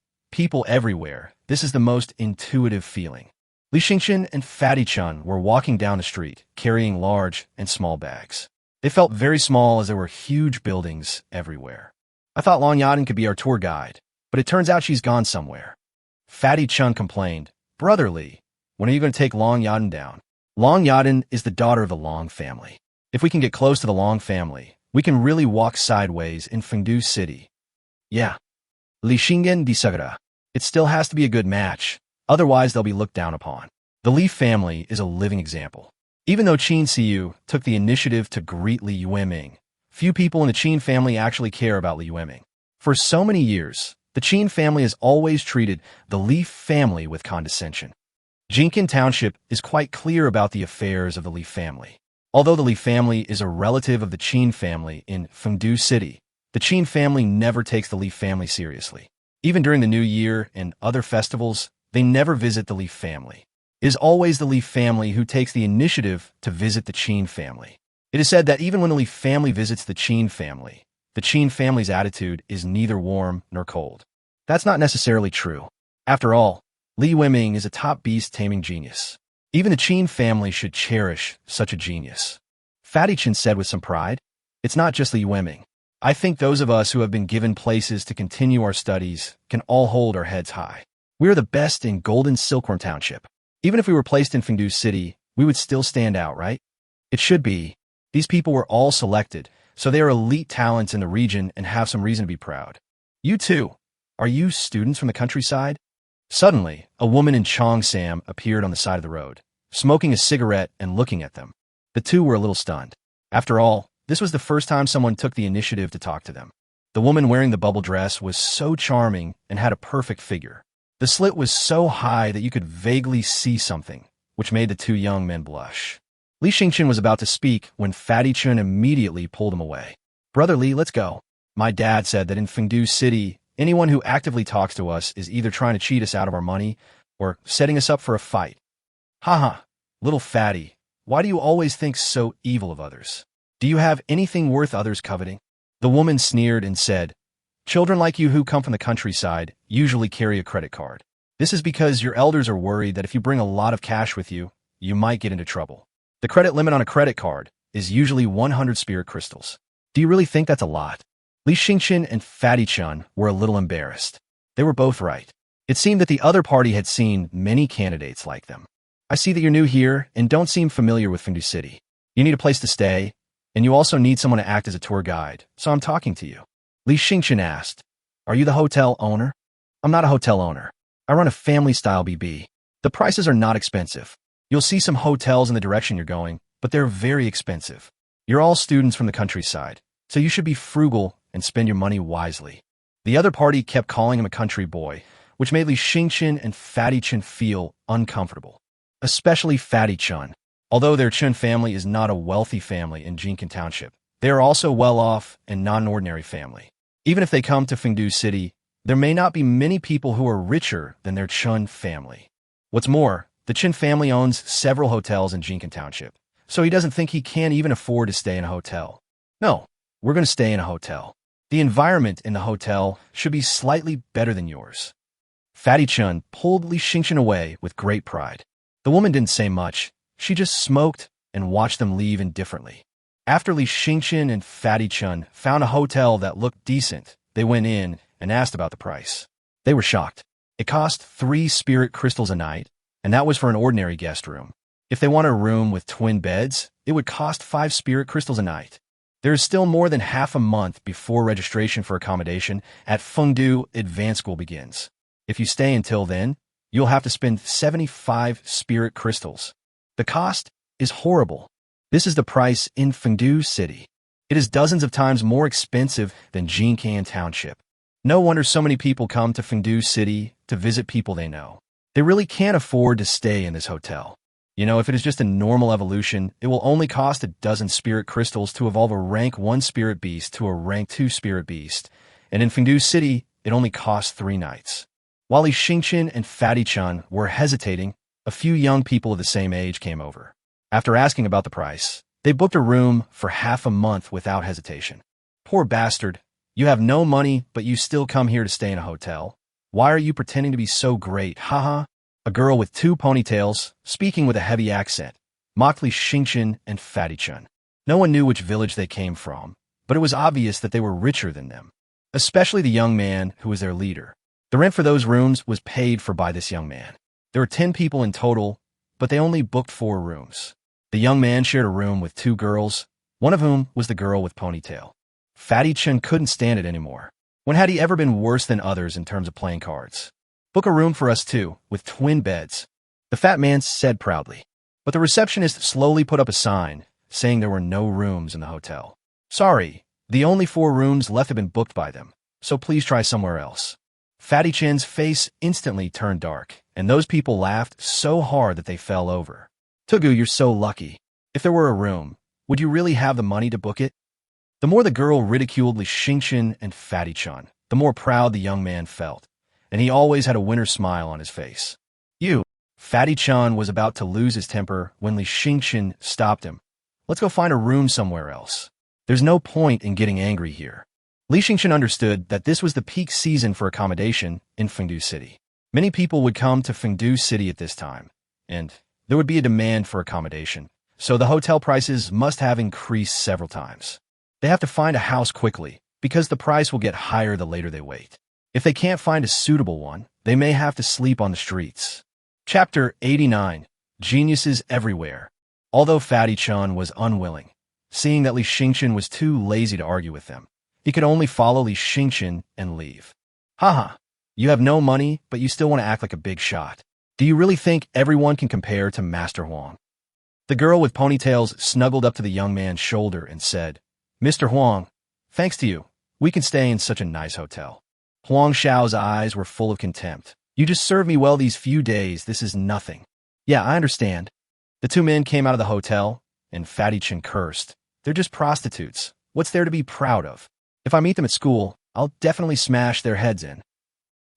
everywhere. This is the most intuitive feeling. Li Xingchen and Fatty Chun were walking down the street, carrying large and small bags. They felt very small as there were huge buildings everywhere. I thought Long Yaden could be our tour guide, but it turns out she's gone somewhere. Fatty Chun complained, Brother Li, when are you going to take Long Yaden down? Long Yaden is the daughter of the Long family. If we can get close to the Long family, we can really walk sideways in Fengdu City. Yeah. Li Xingen di Sagara. It still has to be a good match, otherwise they'll be looked down upon. The Li family is a living example. Even though Qin Siyu took the initiative to greet Li Yueming, few people in the Qin family actually care about Li Yueming. For so many years, the Qin family has always treated the Li family with condescension. Jincan Township is quite clear about the affairs of the Li family. Although the Li family is a relative of the Qin family in Fengdu City, the Qin family never takes the Li family seriously. Even during the New Year and other festivals, they never visit the Li family. It is always the Li family who takes the initiative to visit the Qin family. It is said that even when the Li family visits the Qin family's attitude is neither warm nor cold. That's not necessarily true. After all, Li Yueming is a top beast taming genius. Even the Qin family should cherish such a genius. Fatty Chin said with some pride, It's not just Li Yueming. I think those of us who have been given places to continue our studies can all hold our heads high. We are the best in Golden Silkworm Township. Even if we were placed in Fengdu City, we would still stand out, right? It should be. These people were all selected, so they are elite talents in the region and have some reason to be proud. You too. Are you students from the countryside? Suddenly, a woman in Cheongsam appeared on the side of the road, smoking a cigarette and looking at them. The two were a little stunned. After all, this was the first time someone took the initiative to talk to them. The woman wearing the bubble dress was so charming and had a perfect figure. The slit was so high that you could vaguely see something, which made the two young men blush. Li Xingchen was about to speak when Fatty Chun immediately pulled him away. Brother Li, let's go. My dad said that in Fengdu City, anyone who actively talks to us is either trying to cheat us out of our money or setting us up for a fight. Haha, little fatty, why do you always think so evil of others? Do you have anything worth others coveting? The woman sneered and said, children like you who come from the countryside usually carry a credit card. This is because your elders are worried that if you bring a lot of cash with you, you might get into trouble. The credit limit on a credit card is usually 100 spirit crystals. Do you really think that's a lot? Li Xingchen and Fatty Chun were a little embarrassed. They were both right. It seemed that the other party had seen many candidates like them. I see that you're new here and don't seem familiar with Fengdu City. You need a place to stay, and you also need someone to act as a tour guide, so I'm talking to you. Li Xingchen asked, are you the hotel owner? I'm not a hotel owner. I run a family-style BB. The prices are not expensive. You'll see some hotels in the direction you're going, but they're very expensive. You're all students from the countryside, so you should be frugal and spend your money wisely. The other party kept calling him a country boy, which made Li Xingchen and Fatty Chun feel uncomfortable. Especially Fatty Chun. Although their Chun family is not a wealthy family in Jincan Township, they are also well-off and not an ordinary family. Even if they come to Fengdu City, there may not be many people who are richer than their Chun family. What's more, the Chun family owns several hotels in Jincan Township, so he doesn't think he can even afford to stay in a hotel. No, we're going to stay in a hotel. The environment in the hotel should be slightly better than yours. Fatty Chun pulled Li Xingchen away with great pride. The woman didn't say much. She just smoked and watched them leave indifferently. After Li Xingchen and Fatty Chun found a hotel that looked decent, they went in and asked about the price. They were shocked. It cost 3 spirit crystals a night, and that was for an ordinary guest room. If they want a room with twin beds, it would cost 5 spirit crystals a night. There is still more than half a month before registration for accommodation at Fengdu Advanced School begins. If you stay until then, you'll have to spend 75 spirit crystals. The cost is horrible. This is the price in Fengdu City. It is dozens of times more expensive than Jincan Township. No wonder so many people come to Fengdu City to visit people they know. They really can't afford to stay in this hotel. You know, if it is just a normal evolution, it will only cost a dozen spirit crystals to evolve a rank 1 spirit beast to a rank 2 spirit beast, and in Fengdu City, it only costs 3 nights. While Li Xingchen and Fatty Chun were hesitating, a few young people of the same age came over. After asking about the price, they booked a room for half a month without hesitation. Poor bastard, you have no money, but you still come here to stay in a hotel. Why are you pretending to be so great, haha? A girl with 2 ponytails, speaking with a heavy accent, mocked Li Xingchen and Fatty Chun. No one knew which village they came from, but it was obvious that they were richer than them, especially the young man who was their leader. The rent for those rooms was paid for by this young man. There were 10 people in total, but they only booked 4 rooms. The young man shared a room with 2 girls, one of whom was the girl with ponytail. Fatty Chun couldn't stand it anymore. When had he ever been worse than others in terms of playing cards? Book a room for us too, with twin beds, the fat man said proudly. But the receptionist slowly put up a sign, saying there were no rooms in the hotel. Sorry, the only 4 rooms left have been booked by them, so please try somewhere else. Fatty Chin's face instantly turned dark, and those people laughed so hard that they fell over. Tugu, you're so lucky. If there were a room, would you really have the money to book it? The more the girl ridiculed Li Xingchen and Fatty Chun, the more proud the young man felt, and he always had a winner smile on his face. Fatty Chun was about to lose his temper when Li Xingchen stopped him. Let's go find a room somewhere else. There's no point in getting angry here. Li Xingchen understood that this was the peak season for accommodation in Fengdu City. Many people would come to Fengdu City at this time, and there would be a demand for accommodation, so the hotel prices must have increased several times. They have to find a house quickly, because the price will get higher the later they wait. If they can't find a suitable one, they may have to sleep on the streets. Chapter 89. Geniuses Everywhere. Although Fatty Chun was unwilling, seeing that Li Xingchen was too lazy to argue with them, he could only follow Li Xingchen and leave. Haha, you have no money, but you still want to act like a big shot. Do you really think everyone can compare to Master Huang? The girl with ponytails snuggled up to the young man's shoulder and said, Mr. Huang, thanks to you, we can stay in such a nice hotel. Huang Xiao's eyes were full of contempt. You just served me well these few days, this is nothing. Yeah, I understand. The two men came out of the hotel, and Fatty Chun cursed. They're just prostitutes. What's there to be proud of? If I meet them at school, I'll definitely smash their heads in.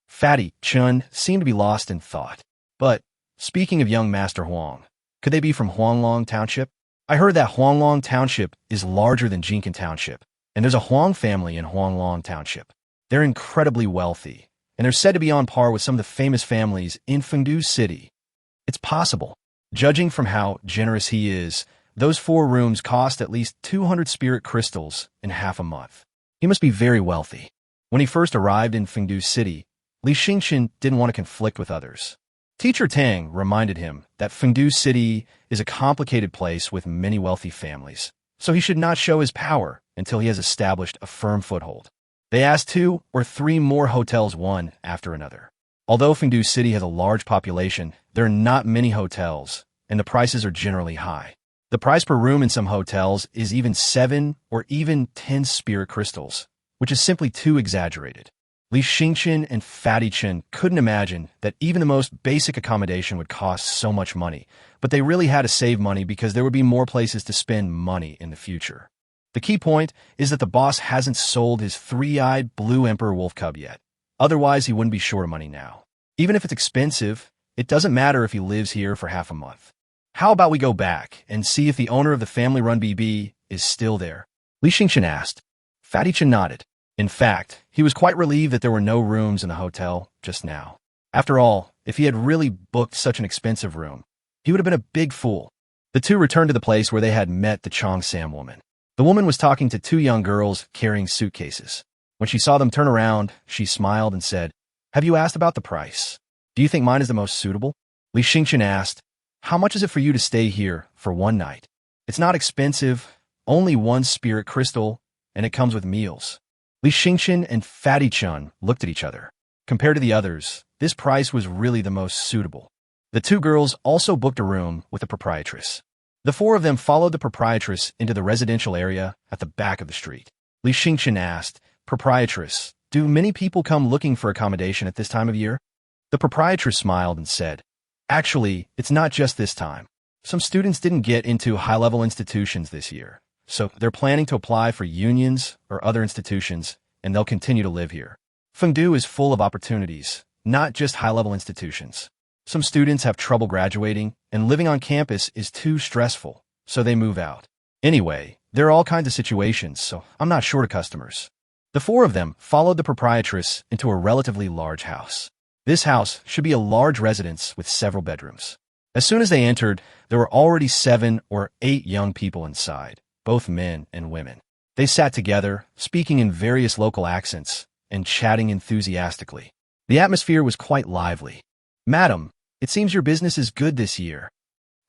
Fatty Chun seemed to be lost in thought. But, speaking of young Master Huang, could they be from Huanglong Township? I heard that Huanglong Township is larger than Jincan Township, and there's a Huang family in Huanglong Township. They're incredibly wealthy, and they're said to be on par with some of the famous families in Fengdu City. It's possible. Judging from how generous he is, those 4 rooms cost at least 200 spirit crystals in half a month. He must be very wealthy. When he first arrived in Fengdu City, Li Xingchen didn't want to conflict with others. Teacher Tang reminded him that Fengdu City is a complicated place with many wealthy families, so he should not show his power until he has established a firm foothold. They asked 2 or 3 more hotels one after another. Although Fengdu City has a large population, there are not many hotels, and the prices are generally high. The price per room in some hotels is even 7 or even 10 spirit crystals, which is simply too exaggerated. Li Xingchen and Fatty Chun couldn't imagine that even the most basic accommodation would cost so much money, but they really had to save money because there would be more places to spend money in the future. The key point is that the boss hasn't sold his 3-eyed blue emperor wolf cub yet. Otherwise, he wouldn't be short of money now. Even if it's expensive, it doesn't matter if he lives here for half a month. How about we go back and see if the owner of the family-run BB is still there? Li Xingchen asked. Fatty Chun nodded. In fact, he was quite relieved that there were no rooms in the hotel just now. After all, if he had really booked such an expensive room, he would have been a big fool. The two returned to the place where they had met the Chongsam woman. The woman was talking to 2 young girls carrying suitcases. When she saw them turn around, she smiled and said, Have you asked about the price? Do you think mine is the most suitable? Li Xingchen asked, How much is it for you to stay here for 1 night? It's not expensive, only 1 spirit crystal, and it comes with meals. Li Xingchen and Fatty Chun looked at each other. Compared to the others, this price was really the most suitable. The 2 girls also booked a room with the proprietress. The 4 of them followed the proprietress into the residential area at the back of the street. Li Xingchen asked, Proprietress, do many people come looking for accommodation at this time of year? The proprietress smiled and said, Actually, it's not just this time. Some students didn't get into high-level institutions this year, so they're planning to apply for unions or other institutions, and they'll continue to live here. Fengdu is full of opportunities, not just high-level institutions. Some students have trouble graduating, and living on campus is too stressful, so they move out. Anyway, there are all kinds of situations, so I'm not short of customers. The 4 of them followed the proprietress into a relatively large house. This house should be a large residence with several bedrooms. As soon as they entered, there were already 7 or 8 young people inside, both men and women. They sat together, speaking in various local accents and chatting enthusiastically. The atmosphere was quite lively. Madam, it seems your business is good this year.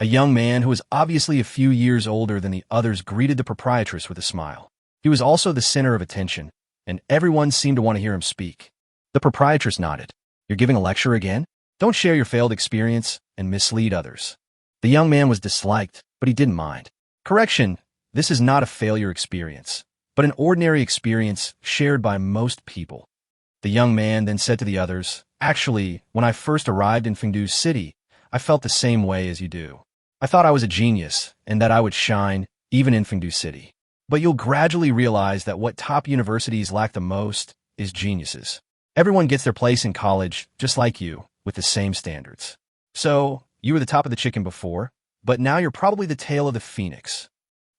A young man who was obviously a few years older than the others greeted the proprietress with a smile. He was also the center of attention, and everyone seemed to want to hear him speak. The proprietress nodded. You're giving a lecture again? Don't share your failed experience and mislead others. The young man was disliked, but he didn't mind. Correction, this is not a failure experience, but an ordinary experience shared by most people. The young man then said to the others, Actually, when I first arrived in Fengdu City, I felt the same way as you do. I thought I was a genius and that I would shine even in Fengdu City. But you'll gradually realize that what top universities lack the most is geniuses. Everyone gets their place in college just like you, with the same standards. So, you were the top of the chicken before, but now you're probably the tail of the phoenix.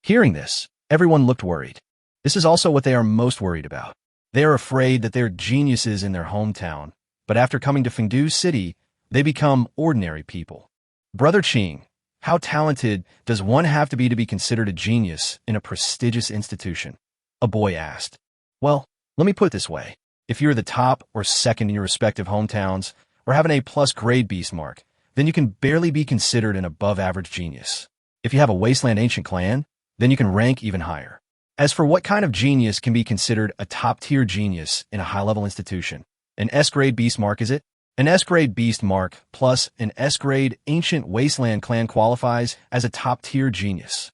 Hearing this, everyone looked worried. This is also what they are most worried about. They are afraid that they're geniuses in their hometown, but after coming to Fengdu City, they become ordinary people. Brother Qing, how talented does one have to be considered a genius in a prestigious institution? A boy asked. Well, let me put it this way. If you're the top or second in your respective hometowns, or have an A+ grade beast mark, then you can barely be considered an above-average genius. If you have a Wasteland Ancient clan, then you can rank even higher. As for what kind of genius can be considered a top-tier genius in a high-level institution, an S-grade beast mark is it? An S-grade beast mark plus an S-grade Ancient Wasteland clan qualifies as a top-tier genius.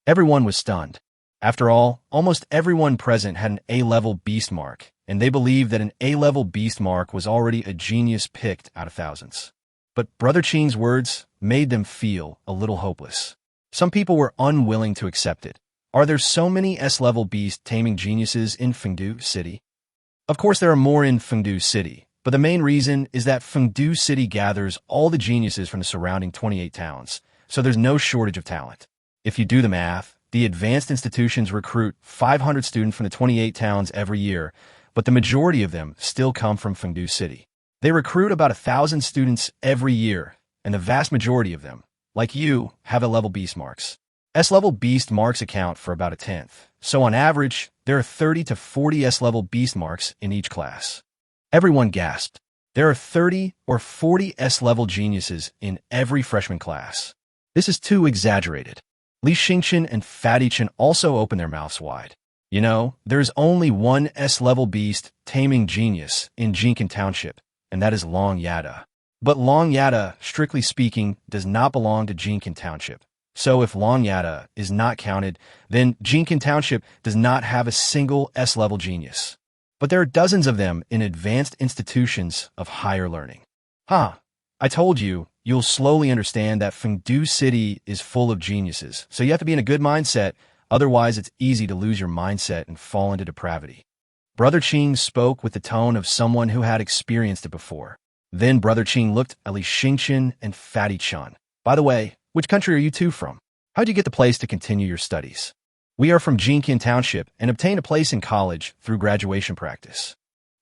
Everyone was stunned. After all, almost everyone present had an A-level beast mark, and they believed that an A-level beast mark was already a genius picked out of thousands. But Brother Qing's words made them feel a little hopeless. Some people were unwilling to accept it. Are there so many S-level beast taming geniuses in Fengdu City? Of course there are more in Fengdu City, but the main reason is that Fengdu City gathers all the geniuses from the surrounding 28 towns, so there's no shortage of talent. If you do the math, the advanced institutions recruit 500 students from the 28 towns every year, but the majority of them still come from Fengdu City. They recruit about 1,000 students every year, and the vast majority of them, like you, have A-level beast marks. S-level beast marks account for about 1/10, so on average, there are 30 to 40 S-level beast marks in each class. Everyone gasped. There are 30 or 40 S-level geniuses in every freshman class. This is too exaggerated. Li Yueming and Fatty Chen also opened their mouths wide. You know, there's only one S-level beast taming genius in Jincan Township, and that is Long Yada. But Long Yada, strictly speaking, does not belong to Jincan Township. So if Long Yada is not counted, then Jincan Township does not have a single S-level genius. But there are dozens of them in advanced institutions of higher learning. I told you, you'll slowly understand that Fengdu City is full of geniuses, so you have to be in a good mindset, otherwise it's easy to lose your mindset and fall into depravity. Brother Qing spoke with the tone of someone who had experienced it before. Then Brother Qing looked at Li Yueming and Fatty Chen. By the way, which country are you two from? How'd you get the place to continue your studies? We are from Jincan Township and obtained a place in college through graduation practice.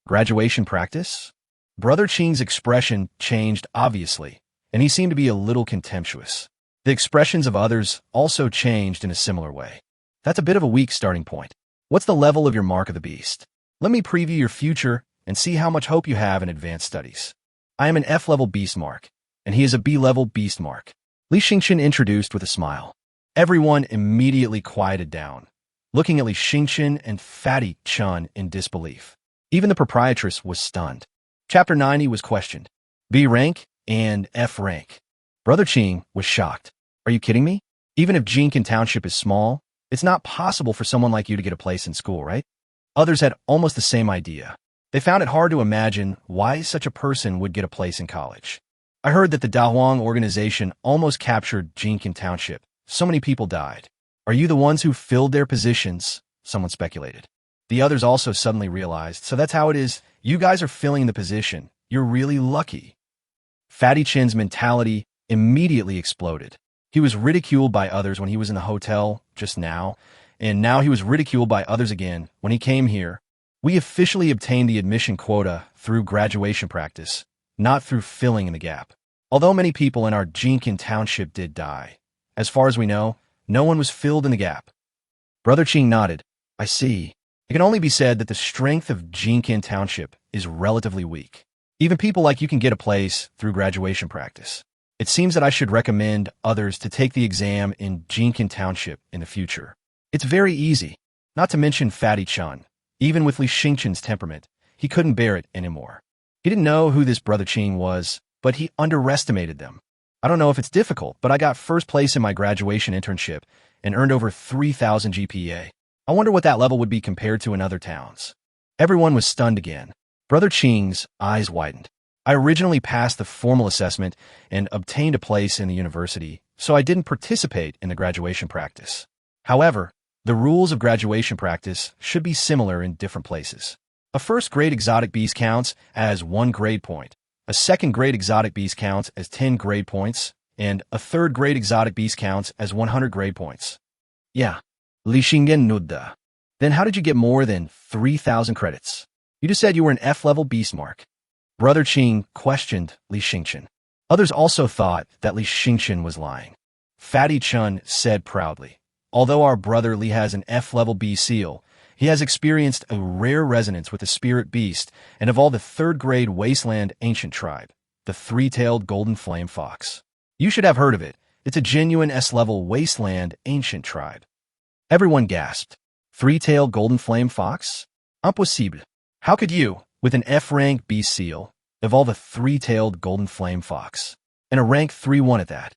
Graduation practice? Brother Qing's expression changed obviously, and he seemed to be a little contemptuous. The expressions of others also changed in a similar way. That's a bit of a weak starting point. What's the level of your mark of the beast? Let me preview your future and see how much hope you have in advanced studies. I am an F-level beast mark, and he is a B-level beast mark. Li Yueming introduced with a smile. Everyone immediately quieted down, looking at Li Yueming and Fatty Chen in disbelief. Even the proprietress was stunned. Chapter 90 was questioned. B rank and F rank. Brother Qing was shocked. Are you kidding me? Even if Jincan Township is small, it's not possible for someone like you to get a place in school, right? Others had almost the same idea. They found it hard to imagine why such a person would get a place in college. I heard that the Dahuang organization almost captured Jincan Township. So many people died. Are you the ones who filled their positions? Someone speculated. The others also suddenly realized, so that's how it is. You guys are filling the position. You're really lucky. Fatty Chen's mentality immediately exploded. He was ridiculed by others when he was in the hotel just now, and now he was ridiculed by others again when he came here. We officially obtained the admission quota through graduation practice, not through filling in the gap. Although many people in our Jincan Township did die, as far as we know, no one was filled in the gap. Brother Qing nodded. I see. It can only be said that the strength of Jincan Township is relatively weak. Even people like you can get a place through graduation practice. It seems that I should recommend others to take the exam in Jincan Township in the future. It's very easy, not to mention Fatty Chen. Even with Li Yueming's temperament, he couldn't bear it anymore. He didn't know who this Brother Qing was, but he underestimated them. I don't know if it's difficult, but I got first place in my graduation internship and earned over 3,000 GPA. I wonder what that level would be compared to in other towns. Everyone was stunned again. Brother Qing's eyes widened. I originally passed the formal assessment and obtained a place in the university, so I didn't participate in the graduation practice. However, the rules of graduation practice should be similar in different places. A first-grade exotic beast counts as 1 grade point. A second-grade exotic beast counts as 10 grade points, and a third-grade exotic beast counts as 100 grade points. Yeah. Li Yueming nodded. Then how did you get more than 3,000 credits? You just said you were an F-level beast mark. Brother Qing questioned Li Yueming. Others also thought that Li Yueming was lying. Fatty Chen said proudly, although our brother Li has an F-level B seal, he has experienced a rare resonance with the spirit beast and of all the third-grade wasteland ancient tribe, the three-tailed golden flame fox. You should have heard of it. It's a genuine S-level wasteland ancient tribe. Everyone gasped. Three-tailed golden flame fox? Impossible. How could you, with an F-rank beast seal, evolve a three-tailed golden flame fox? And a rank 3-1 at that?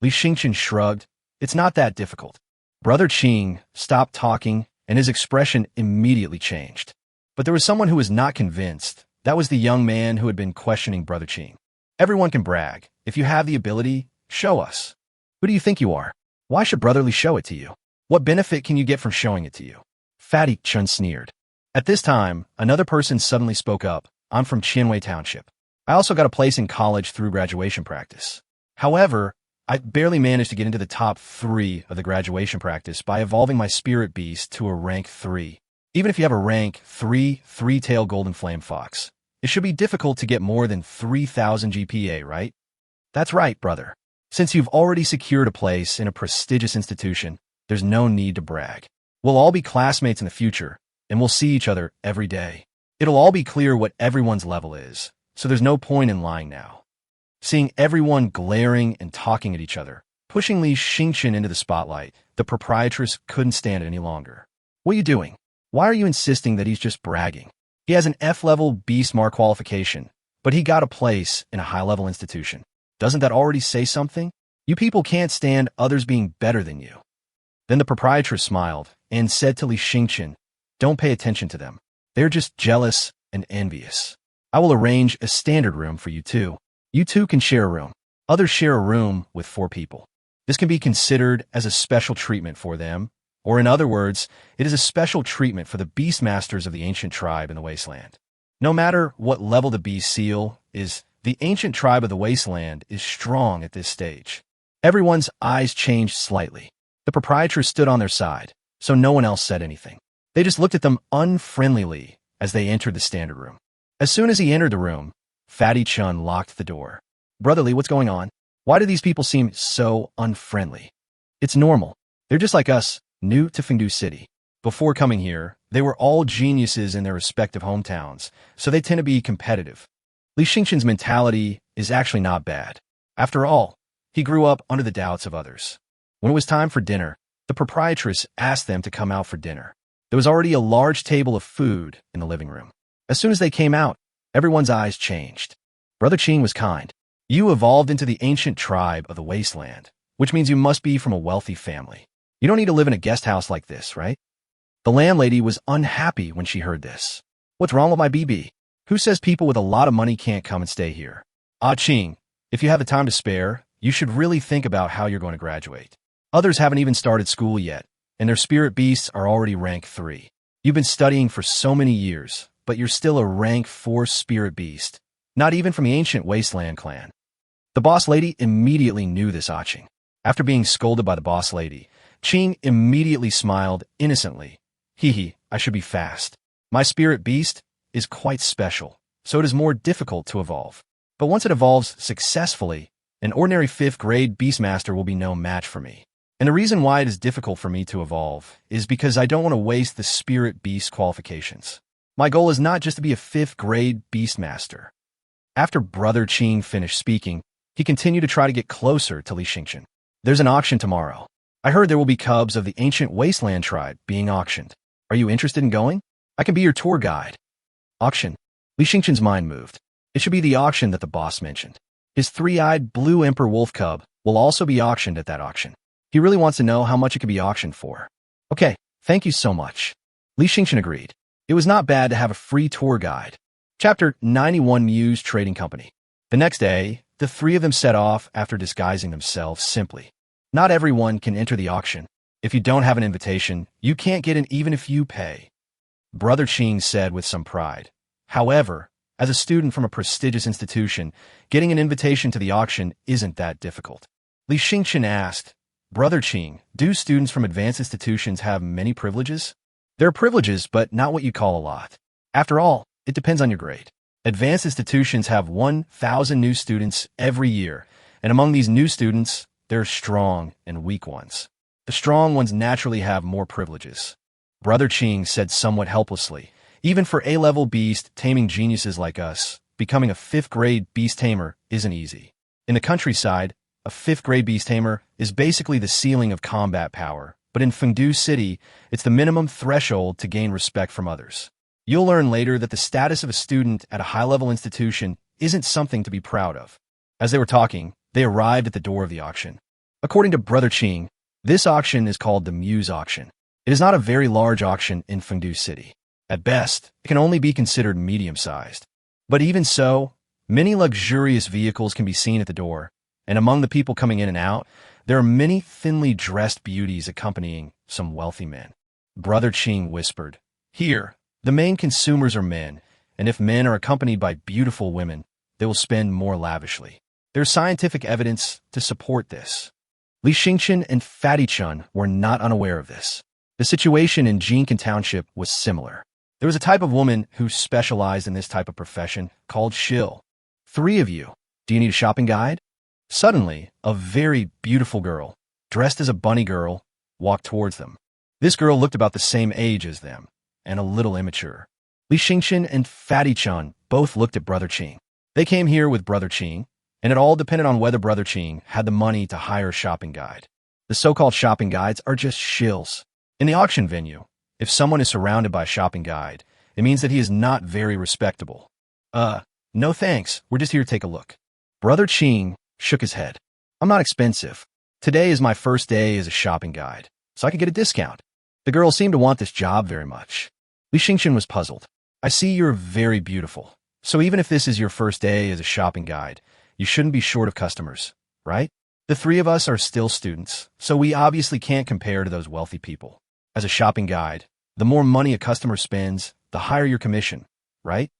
Li Yueming shrugged. It's not that difficult. Brother Qing stopped talking, and his expression immediately changed. But there was someone who was not convinced. That was the young man who had been questioning Brother Qing. Everyone can brag. If you have the ability, show us. Who do you think you are? Why should Brother Li show it to you? What benefit can you get from showing it to you? Fatty Chun sneered. At this time, another person suddenly spoke up. I'm from Jincan Township. I also got a place in college through graduation practice. However, I barely managed to get into the top 3 of the graduation practice by evolving my spirit beast to a rank 3. Even if you have a rank 3 three-tailed golden flame fox, it should be difficult to get more than 3,000 GPA, right? That's right, brother. Since you've already secured a place in a prestigious institution, there's no need to brag. We'll all be classmates in the future, and we'll see each other every day. It'll all be clear what everyone's level is, so there's no point in lying now. Seeing everyone glaring and talking at each other, pushing Li Yueming into the spotlight, the proprietress couldn't stand it any longer. What are you doing? Why are you insisting that he's just bragging? He has an F-level beast mark qualification, but he got a place in a high-level institution. Doesn't that already say something? You people can't stand others being better than you. Then the proprietress smiled and said to Li Yueming, don't pay attention to them. They're just jealous and envious. I will arrange a standard room for you two. You two can share a room. Others share a room with 4 people. This can be considered as a special treatment for them, or in other words, it is a special treatment for the Beastmasters of the ancient tribe in the wasteland. No matter what level the beast seal is, the ancient tribe of the wasteland is strong at this stage. Everyone's eyes changed slightly. The proprietress stood on their side, so no one else said anything. They just looked at them unfriendlily as they entered the standard room. As soon as he entered the room, Fatty Chun locked the door. Brother Li, what's going on? Why do these people seem so unfriendly? It's normal. They're just like us, new to Fengdu City. Before coming here, they were all geniuses in their respective hometowns, so they tend to be competitive. Li Yueming's mentality is actually not bad. After all, he grew up under the doubts of others. When it was time for dinner, the proprietress asked them to come out for dinner. There was already a large table of food in the living room. As soon as they came out, everyone's eyes changed. Brother Qing was kind. You evolved into the ancient tribe of the wasteland, which means you must be from a wealthy family. You don't need to live in a guest house like this, right? The landlady was unhappy when she heard this. What's wrong with my BB? Who says people with a lot of money can't come and stay here? Qing, if you have the time to spare, you should really think about how you're going to graduate. Others haven't even started school yet, and their spirit beasts are already rank 3. You've been studying for so many years, but you're still a rank 4 spirit beast, not even from the ancient wasteland clan. The boss lady immediately knew this Qing. After being scolded by the boss lady, Qing immediately smiled innocently. Hee, I should be fast. My spirit beast is quite special, so it is more difficult to evolve. But once it evolves successfully, an ordinary 5th grade Beastmaster will be no match for me. And the reason why it is difficult for me to evolve is because I don't want to waste the spirit beast qualifications. My goal is not just to be a 5th grade Beastmaster. After Brother Qing finished speaking, he continued to try to get closer to Li Yueming. There's an auction tomorrow. I heard there will be cubs of the ancient wasteland tribe being auctioned. Are you interested in going? I can be your tour guide. Auction. Li Yueming's mind moved. It should be the auction that the boss mentioned. His 3-eyed blue emperor wolf cub will also be auctioned at that auction. He really wants to know how much it could be auctioned for. Okay, thank you so much. Li Yueming agreed. It was not bad to have a free tour guide. Chapter 91 Muse Trading Company. The next day, the 3 of them set off after disguising themselves simply. Not everyone can enter the auction. If you don't have an invitation, you can't get in even if you pay. Brother Qing said with some pride. However, as a student from a prestigious institution, getting an invitation to the auction isn't that difficult. Li Yueming asked, Brother Qing, do students from advanced institutions have many privileges? There are privileges, but not what you call a lot. After all, it depends on your grade. Advanced institutions have 1,000 new students every year, and among these new students, there are strong and weak ones. The strong ones naturally have more privileges. Brother Qing said somewhat helplessly, even for A-level beast taming geniuses like us, becoming a 5th grade beast tamer isn't easy. In the countryside, A 5th grade Beast Tamer is basically the ceiling of combat power, but in Fengdu City, it's the minimum threshold to gain respect from others. You'll learn later that the status of a student at a high-level institution isn't something to be proud of. As they were talking, they arrived at the door of the auction. According to Brother Qing, this auction is called the Muse Auction. It is not a very large auction in Fengdu City. At best, it can only be considered medium-sized. But even so, many luxurious vehicles can be seen at the door, and among the people coming in and out, there are many thinly dressed beauties accompanying some wealthy men. Brother Qing whispered, "Here, the main consumers are men, and if men are accompanied by beautiful women, they will spend more lavishly. There's scientific evidence to support this." Li Xingchen and Fatty Chun were not unaware of this. The situation in Jincan Township was similar. There was a type of woman who specialized in this type of profession called shill. "3 of you. Do you need a shopping guide?" Suddenly, a very beautiful girl, dressed as a bunny girl, walked towards them. This girl looked about the same age as them, and a little immature. Li Xingchen and Fatty Chun both looked at Brother Qing. They came here with Brother Qing, and it all depended on whether Brother Qing had the money to hire a shopping guide. The so-called shopping guides are just shills. In the auction venue, if someone is surrounded by a shopping guide, it means that he is not very respectable. No thanks, we're just here to take a look." Brother Qing shook his head. "I'm not expensive. Today is my first day as a shopping guide, so I can get a discount." The girl seemed to want this job very much. Li Xingchen was puzzled. "I see you're very beautiful, so even if this is your first day as a shopping guide, you shouldn't be short of customers, right? The 3 of us are still students, so we obviously can't compare to those wealthy people. As a shopping guide, the more money a customer spends, the higher your commission, right?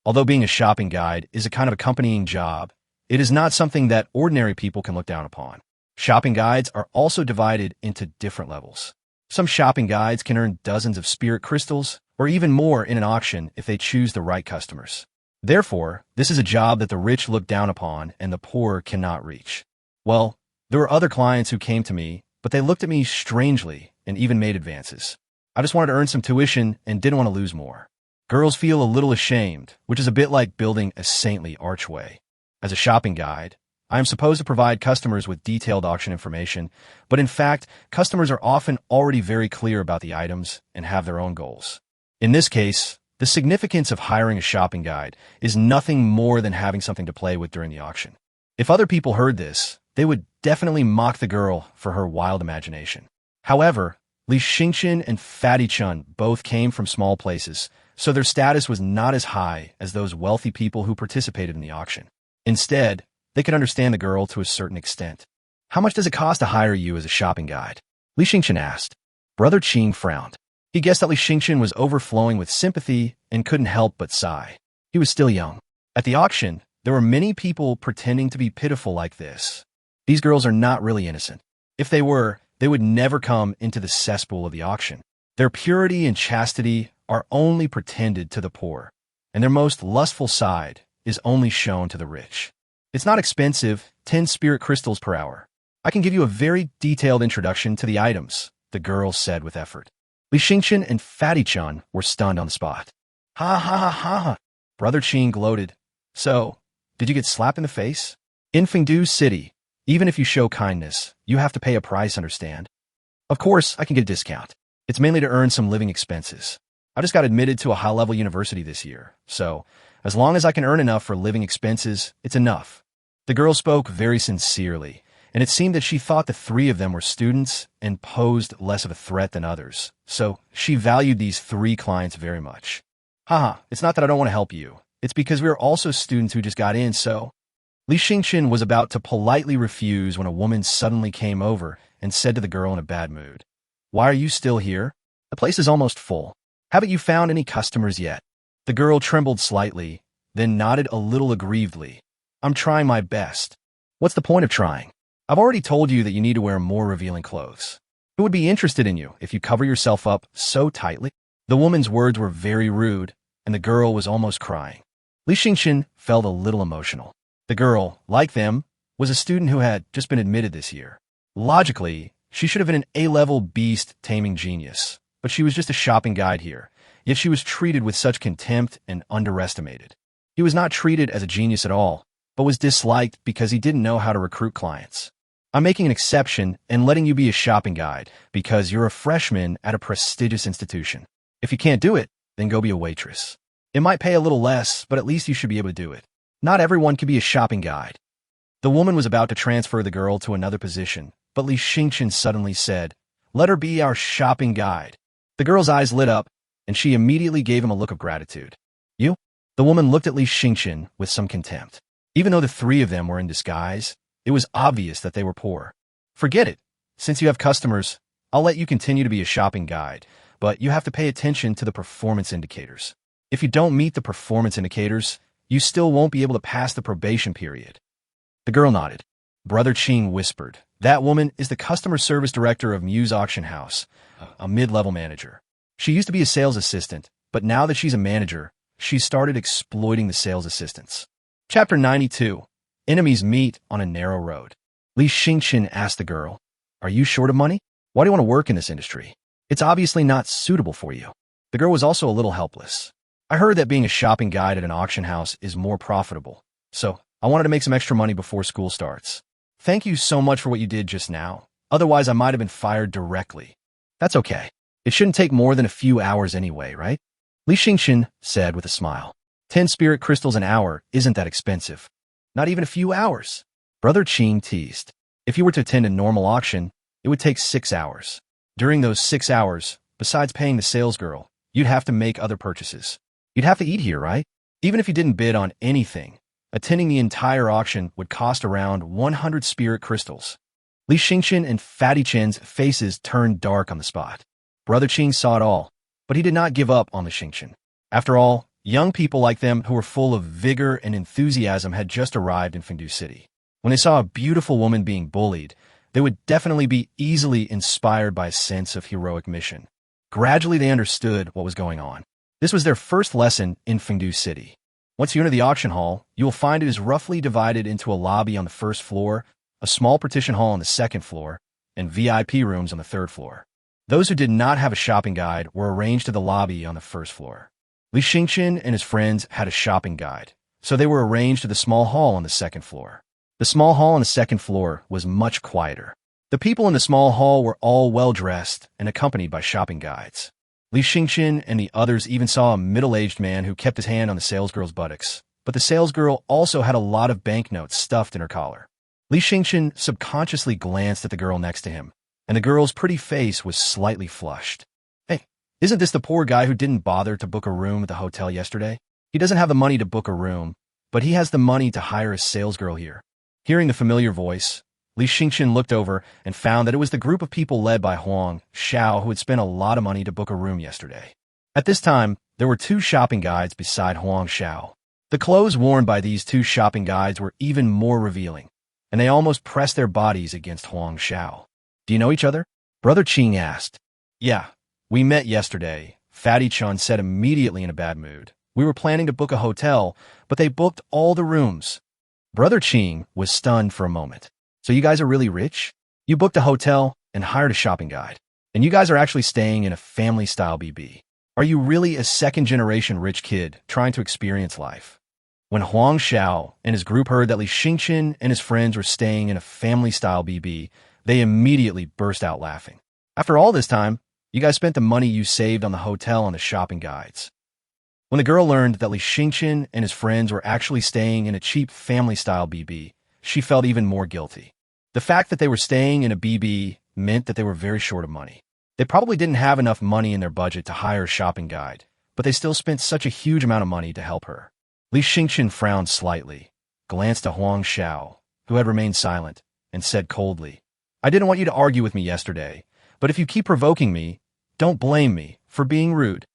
Although being a shopping guide is a kind of accompanying job, it is not something that ordinary people can look down upon. Shopping guides are also divided into different levels. Some shopping guides can earn dozens of spirit crystals, or even more in an auction if they choose the right customers. Therefore, this is a job that the rich look down upon and the poor cannot reach. Well, there were other clients who came to me, but they looked at me strangely and even made advances. I just wanted to earn some tuition and didn't want to lose more. Girls feel a little ashamed, which is a bit like building a saintly archway. As a shopping guide, I am supposed to provide customers with detailed auction information, but in fact, customers are often already very clear about the items and have their own goals. In this case, the significance of hiring a shopping guide is nothing more than having something to play with during the auction. If other people heard this, they would definitely mock the girl for her wild imagination. However, Li Xingchen and Fatty Chun both came from small places, so their status was not as high as those wealthy people who participated in the auction. Instead, they could understand the girl to a certain extent. "How much does it cost to hire you as a shopping guide?" Li Xingchen asked. Brother Qing frowned. He guessed that Li Xingchen was overflowing with sympathy and couldn't help but sigh. He was still young. At the auction, there were many people pretending to be pitiful like this. These girls are not really innocent. If they were, they would never come into the cesspool of the auction. Their purity and chastity are only pretended to the poor, and their most lustful side is only shown to the rich. "It's not expensive, 10 spirit crystals per hour. I can give you a very detailed introduction to the items," the girl said with effort. Li Xingchen and Fatty Chun were stunned on the spot. "Ha ha ha ha ha!" Brother Qing gloated. "So, did you get slapped in the face?" "In Fengdu City, even if you show kindness, you have to pay a price, understand? Of course, I can get a discount. It's mainly to earn some living expenses. I just got admitted to a high-level university this year, so as long as I can earn enough for living expenses, it's enough." The girl spoke very sincerely, and it seemed that she thought the 3 of them were students and posed less of a threat than others, so she valued these 3 clients very much. "Haha, it's not that I don't want to help you. It's because we are also students who just got in, so..." Li Xingchen was about to politely refuse when a woman suddenly came over and said to the girl in a bad mood, "Why are you still here? The place is almost full. Haven't you found any customers yet?" The girl trembled slightly, then nodded a little aggrievedly. "I'm trying my best." "What's the point of trying? I've already told you that you need to wear more revealing clothes. Who would be interested in you if you cover yourself up so tightly?" The woman's words were very rude, and the girl was almost crying. Li Xingchen felt a little emotional. The girl, like them, was a student who had just been admitted this year. Logically, she should have been an A-level beast taming genius, but she was just a shopping guide here, yet she was treated with such contempt and underestimated. He was not treated as a genius at all, but was disliked because he didn't know how to recruit clients. I'm making an exception and letting you be a shopping guide because you're a freshman at a prestigious institution. If you can't do it, then go be a waitress. It might pay a little less, but at least you should be able to do it. Not everyone can be a shopping guide. The woman was about to transfer the girl to another position, but Li Xingchen suddenly said, "Let her be our shopping guide." The girl's eyes lit up, and she immediately gave him a look of gratitude. "You?" The woman looked at Li Xingchen with some contempt. Even though the three of them were in disguise, it was obvious that they were poor. "Forget it. Since you have customers, I'll let you continue to be a shopping guide, but you have to pay attention to the performance indicators. If you don't meet the performance indicators, you still won't be able to pass the probation period." The girl nodded. Brother Qing whispered, "That woman is the customer service director of Muse Auction House, a mid-level manager. She used to be a sales assistant, but now that she's a manager, she's started exploiting the sales assistants." Chapter 92. Enemies meet on a narrow road. Li Xingchen asked the girl, "Are you short of money? Why do you want to work in this industry? It's obviously not suitable for you." The girl was also a little helpless. "I heard that being a shopping guide at an auction house is more profitable, so I wanted to make some extra money before school starts. Thank you so much for what you did just now. Otherwise, I might have been fired directly." "That's okay. It shouldn't take more than a few hours anyway, right?" Li Xingchen said with a smile. 10 spirit crystals an hour isn't that expensive. Not even a few hours. Brother Qing teased. If you were to attend a normal auction, it would take 6 hours. During those 6 hours, besides paying the sales girl, you'd have to make other purchases. You'd have to eat here, right? Even if you didn't bid on anything, attending the entire auction would cost around 100 spirit crystals. Li Xingchen and Fatty Chen's faces turned dark on the spot. Brother Qing saw it all, but he did not give up on Li Xingchen. After all, young people like them who were full of vigor and enthusiasm had just arrived in Fengdu City. When they saw a beautiful woman being bullied, they would definitely be easily inspired by a sense of heroic mission. Gradually, they understood what was going on. This was their first lesson in Fengdu City. Once you enter the auction hall, you will find it is roughly divided into a lobby on the first floor, a small partition hall on the second floor, and VIP rooms on the third floor. Those who did not have a shopping guide were arranged to the lobby on the first floor. Li Xingchen and his friends had a shopping guide, so they were arranged to the small hall on the second floor. The small hall on the second floor was much quieter. The people in the small hall were all well-dressed and accompanied by shopping guides. Li Xingchen and the others even saw a middle-aged man who kept his hand on the salesgirl's buttocks, but the salesgirl also had a lot of banknotes stuffed in her collar. Li Xingchen subconsciously glanced at the girl next to him, and the girl's pretty face was slightly flushed. "Hey, isn't this the poor guy who didn't bother to book a room at the hotel yesterday? He doesn't have the money to book a room, but he has the money to hire a salesgirl here." Hearing the familiar voice, Li Xingchen looked over and found that it was the group of people led by Huang Xiao who had spent a lot of money to book a room yesterday. At this time, there were 2 shopping guides beside Huang Xiao. The clothes worn by these 2 shopping guides were even more revealing, and they almost pressed their bodies against Huang Xiao. "Do you know each other?" Brother Qing asked. "Yeah, we met yesterday," Fatty Chun said immediately in a bad mood. "We were planning to book a hotel, but they booked all the rooms." Brother Qing was stunned for a moment. "So you guys are really rich? You booked a hotel and hired a shopping guide, and you guys are actually staying in a family-style BB. Are you really a second-generation rich kid trying to experience life?" When Huang Xiao and his group heard that Li Xingchen and his friends were staying in a family-style BB, they immediately burst out laughing. "After all this time, you guys spent the money you saved on the hotel on the shopping guides." When the girl learned that Li Xingchen and his friends were actually staying in a cheap family-style BB, she felt even more guilty. The fact that they were staying in a BB meant that they were very short of money. They probably didn't have enough money in their budget to hire a shopping guide, but they still spent such a huge amount of money to help her. Li Xingchen frowned slightly, glanced to Huang Xiao, who had remained silent, and said coldly, "I didn't want you to argue with me yesterday, but if you keep provoking me, don't blame me for being rude."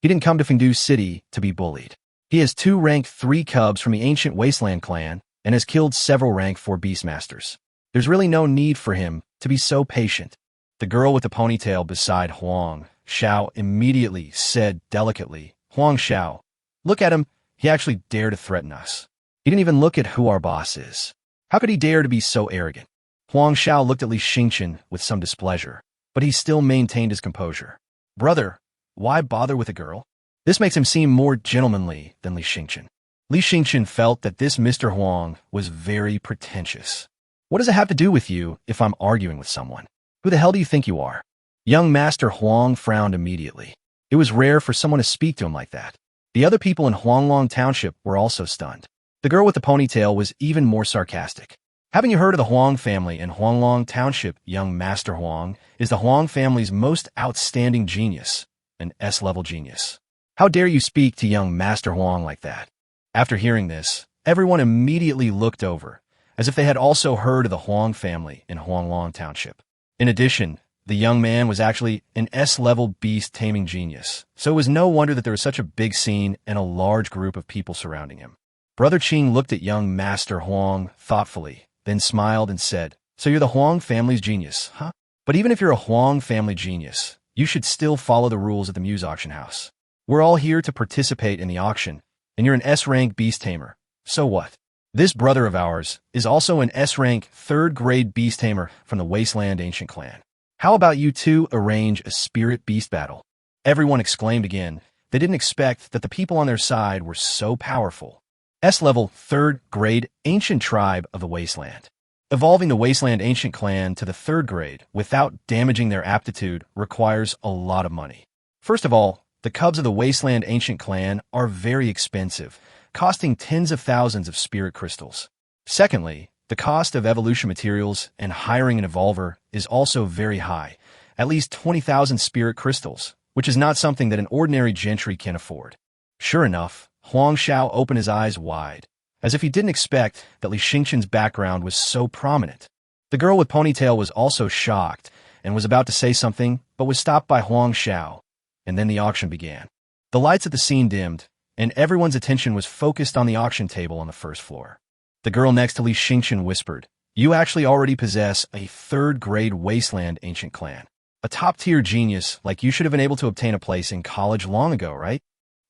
He didn't come to Fengdu City to be bullied. He has 2 rank 3 cubs from the ancient Wasteland clan and has killed several rank 4 Beastmasters. There's really no need for him to be so patient. The girl with the ponytail beside Huang Xiao immediately said delicately, "Huang Xiao, look at him. He actually dared to threaten us. He didn't even look at who our boss is. How could he dare to be so arrogant?" Huang Xiao looked at Li Xingchen with some displeasure, but he still maintained his composure. "Brother, why bother with a girl? This makes him seem more gentlemanly than Li Xingchen." Li Xingchen felt that this Mr. Huang was very pretentious. What does it have to do with you if I'm arguing with someone? Who the hell do you think you are? Young Master Huang frowned immediately. It was rare for someone to speak to him like that. The other people in Huanglong Township were also stunned. The girl with the ponytail was even more sarcastic. Haven't you heard of the Huang family in Huanglong Township? Young Master Huang is the Huang family's most outstanding genius, an S-level genius. How dare you speak to young Master Huang like that? After hearing this, everyone immediately looked over, as if they had also heard of the Huang family in Huanglong Township. In addition, the young man was actually an S-level beast taming genius, so it was no wonder that there was such a big scene and a large group of people surrounding him. Brother Qing looked at young Master Huang thoughtfully, then smiled and said, "So you're the Huang family's genius, huh? But even if you're a Huang family genius, you should still follow the rules at the Muse auction house. We're all here to participate in the auction, and you're an S-rank beast tamer. So what? This brother of ours is also an S-rank 3rd grade beast tamer from the Wasteland Ancient Clan. How about you two arrange a spirit beast battle?" Everyone exclaimed again. They didn't expect that the people on their side were so powerful. S-level 3rd grade ancient tribe of the Wasteland. Evolving the Wasteland Ancient Clan to the 3rd grade without damaging their aptitude requires a lot of money. First of all, the cubs of the Wasteland Ancient Clan are very expensive, costing tens of thousands of spirit crystals. Secondly, the cost of evolution materials and hiring an evolver is also very high, at least 20,000 spirit crystals, which is not something that an ordinary gentry can afford. Sure enough, Huang Xiao opened his eyes wide, as if he didn't expect that Li Xingqian's background was so prominent. The girl with ponytail was also shocked and was about to say something, but was stopped by Huang Xiao, and then the auction began. The lights at the scene dimmed, and everyone's attention was focused on the auction table on the first floor. The girl next to Li Xingqian whispered, "You actually already possess a 3rd grade Wasteland Ancient Clan. A top-tier genius like you should have been able to obtain a place in college long ago, right?"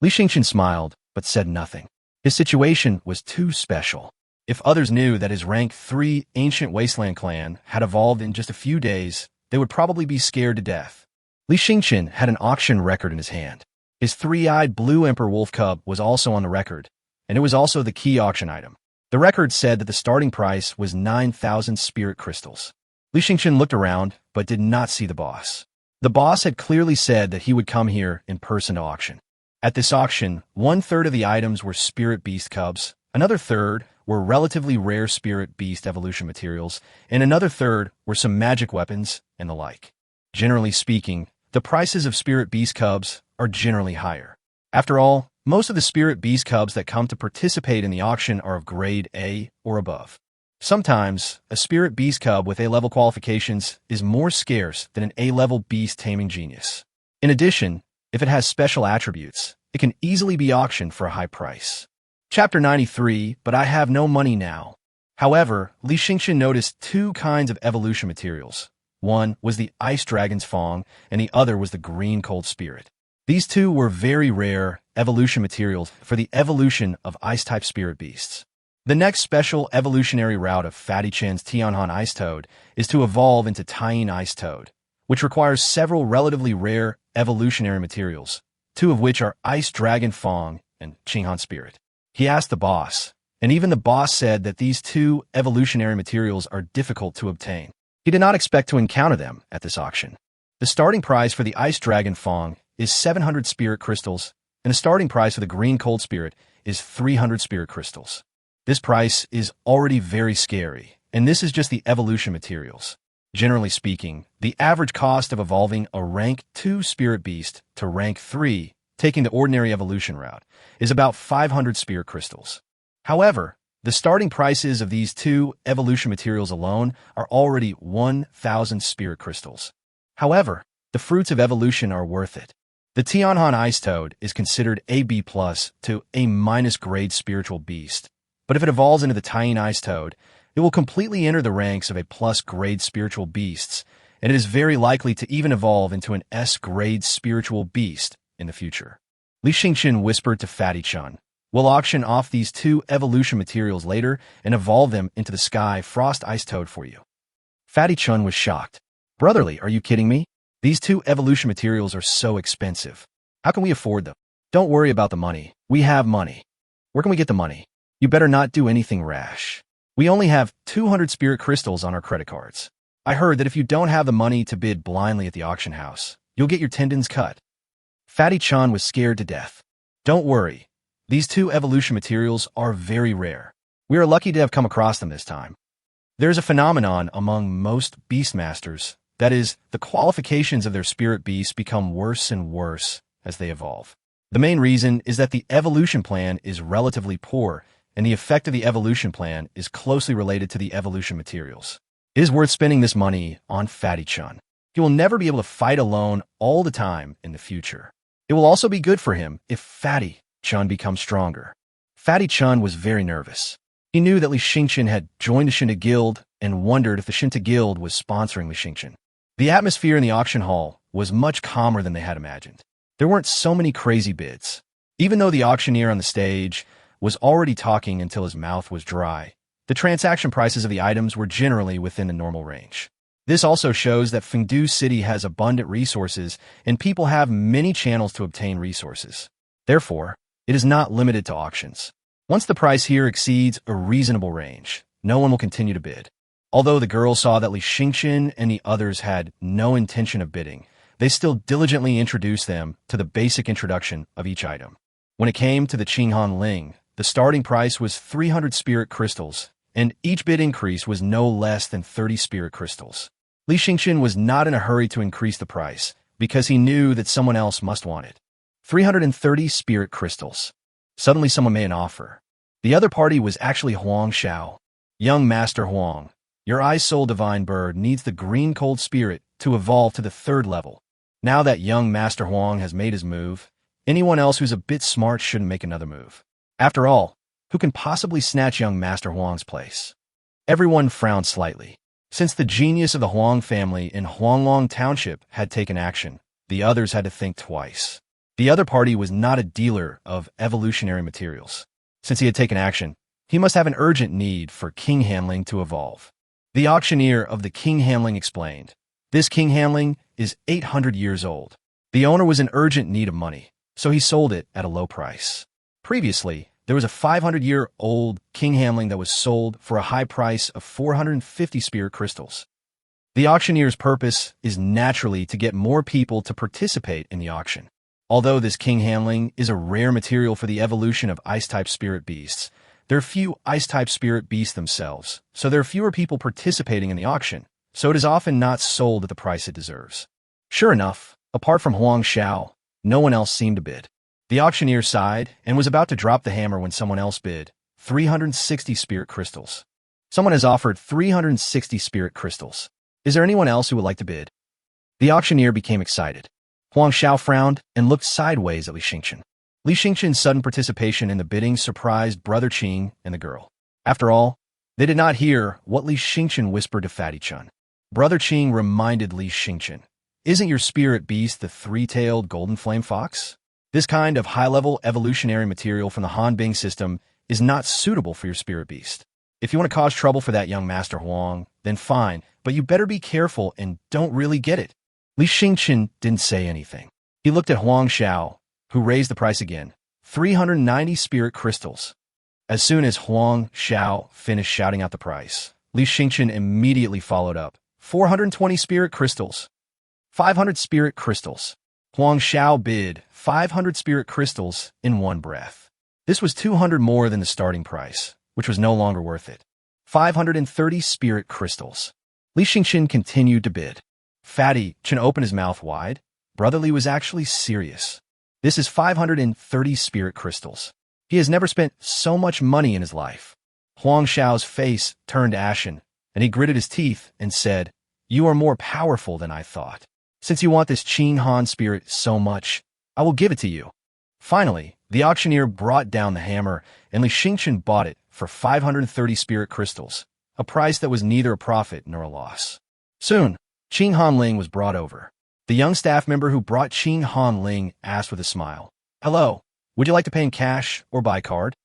Li Xingqian smiled, but said nothing. His situation was too special. If others knew that his rank 3 ancient Wasteland clan had evolved in just a few days, they would probably be scared to death. Li Xingqian had an auction record in his hand. His 3-eyed blue emperor wolf cub was also on the record, and it was also the key auction item. The record said that the starting price was 9,000 spirit crystals. Li Xingqian looked around, but did not see the boss. The boss had clearly said that he would come here in person to auction. At this auction, 1/3 of the items were spirit beast cubs, another third were relatively rare spirit beast evolution materials, and another third were some magic weapons and the like. Generally speaking, the prices of spirit beast cubs are generally higher. After all, most of the spirit beast cubs that come to participate in the auction are of grade A or above. Sometimes, a spirit beast cub with A-level qualifications is more scarce than an A-level beast taming genius. In addition, if it has special attributes, it can easily be auctioned for a high price. Chapter 93, but I have no money now. However, Li Xingqian noticed 2 kinds of evolution materials. One was the Ice Dragon's Fang, and the other was the Green Cold Spirit. These 2 were very rare evolution materials for the evolution of Ice-type spirit beasts. The next special evolutionary route of Fatty Chen's Tianhan Ice Toad is to evolve into Taiyin Ice Toad, which requires several relatively rare evolutionary materials, 2 of which are Ice Dragon Fang and Qinghan Spirit. He asked the boss, and even the boss said that these 2 evolutionary materials are difficult to obtain. He did not expect to encounter them at this auction. The starting price for the Ice Dragon Fang is 700 spirit crystals, and the starting price for the Green Cold Spirit is 300 spirit crystals. This price is already very scary, and this is just the evolution materials. Generally speaking, the average cost of evolving a rank 2 spirit beast to rank 3, taking the ordinary evolution route, is about 500 spirit crystals. However, the starting prices of these 2 evolution materials alone are already 1,000 spirit crystals. However, the fruits of evolution are worth it. The Tianhan Ice Toad is considered a B+ to A- grade spiritual beast, but if it evolves into the Taiyin Ice Toad, it will completely enter the ranks of A+ grade spiritual beasts, and it is very likely to even evolve into an S grade spiritual beast in the future. Li Xingqian whispered to Fatty Chun, "We'll auction off these 2 evolution materials later and evolve them into the Sky Frost Ice Toad for you." Fatty Chun was shocked. "Brotherly, are you kidding me? These 2 evolution materials are so expensive. How can we afford them?" "Don't worry about the money. We have money." "Where can we get the money?" "You better not do anything rash. We only have 200 spirit crystals on our credit cards. I heard that if you don't have the money to bid blindly at the auction house, you'll get your tendons cut. Fatty Chan was scared to death. Don't worry. These two evolution materials are very rare. We are lucky to have come across them this time. There's a phenomenon among most Beastmasters, that is, the qualifications of their spirit beasts become worse and worse as they evolve. The main reason is that the evolution plan is relatively poor, and the effect of the evolution plan is closely related to the evolution materials. It is worth spending this money on Fatty Chun. He will never be able to fight alone all the time in the future. It will also be good for him if Fatty Chun becomes stronger. Fatty Chun was very nervous. He knew that Li Xingchen had joined the Shinta Guild and wondered if the Shinta Guild was sponsoring Li Xingchen. The atmosphere in the auction hall was much calmer than they had imagined. There weren't so many crazy bids. Even though the auctioneer on the stage was already talking until his mouth was dry, the transaction prices of the items were generally within the normal range. This also shows that Fengdu City has abundant resources and people have many channels to obtain resources. Therefore, it is not limited to auctions. Once the price here exceeds a reasonable range, no one will continue to bid. Although the girl saw that Li Xingchen and the others had no intention of bidding, they still diligently introduced them to the basic introduction of each item. When it came to the Qinghan Ling, the starting price was 300 spirit crystals, and each bid increase was no less than 30 spirit crystals. Li Xingchen was not in a hurry to increase the price, because he knew that someone else must want it. 330 spirit crystals. Suddenly someone made an offer. The other party was actually Huang Xiao. Young Master Huang, your Ice Soul Divine Bird needs the Green Cold Spirit to evolve to the 3rd level. Now that young Master Huang has made his move, anyone else who's a bit smart shouldn't make another move. After all, who can possibly snatch young Master Huang's place? Everyone frowned slightly. Since the genius of the Huang family in Jincan Township had taken action, the others had to think twice. The other party was not a dealer of evolutionary materials. Since he had taken action, he must have an urgent need for King Hanling to evolve. The auctioneer of the King Hanling explained, "This King Hanling is 800 years old. The owner was in urgent need of money, so he sold it at a low price. Previously, there was a 500-year-old King Hanling that was sold for a high price of 450 spirit crystals. The auctioneer's purpose is naturally to get more people to participate in the auction. Although this King Hanling is a rare material for the evolution of Ice-type spirit beasts, there are few Ice-type spirit beasts themselves, so there are fewer people participating in the auction, so it is often not sold at the price it deserves." Sure enough, apart from Huang Xiao, no one else seemed to bid. The auctioneer sighed and was about to drop the hammer when someone else bid 360 spirit crystals. Someone has offered 360 spirit crystals. Is there anyone else who would like to bid? The auctioneer became excited. Huang Xiao frowned and looked sideways at Li Xingchen. Li Xingchen's sudden participation in the bidding surprised Brother Qing and the girl. After all, they did not hear what Li Xingchen whispered to Fatty Chun. Brother Qing reminded Li Xingchen, "Isn't your spirit beast the 3-tailed golden flame fox? This kind of high-level evolutionary material from the Hanbing system is not suitable for your spirit beast. If you want to cause trouble for that young Master Huang, then fine, but you better be careful and don't really get it." Li Xingchen didn't say anything. He looked at Huang Xiao, who raised the price again, 390 spirit crystals. As soon as Huang Xiao finished shouting out the price, Li Xingchen immediately followed up, 420 spirit crystals. 500 spirit crystals. Huang Xiao bid 500 spirit crystals in one breath. This was 200 more than the starting price, which was no longer worth it. 530 spirit crystals. Li Xingchen continued to bid. Fatty Chun opened his mouth wide. Brother Li was actually serious. This is 530 spirit crystals. He has never spent so much money in his life. Huang Xiao's face turned ashen, and he gritted his teeth and said, "You are more powerful than I thought. Since you want this Qing Han spirit so much, I will give it to you." Finally, the auctioneer brought down the hammer, and Li Xingchen bought it for 530 spirit crystals, a price that was neither a profit nor a loss. Soon, Qing Han Ling was brought over. The young staff member who brought Qing Han Ling asked with a smile, "Hello, would you like to pay in cash or by card?"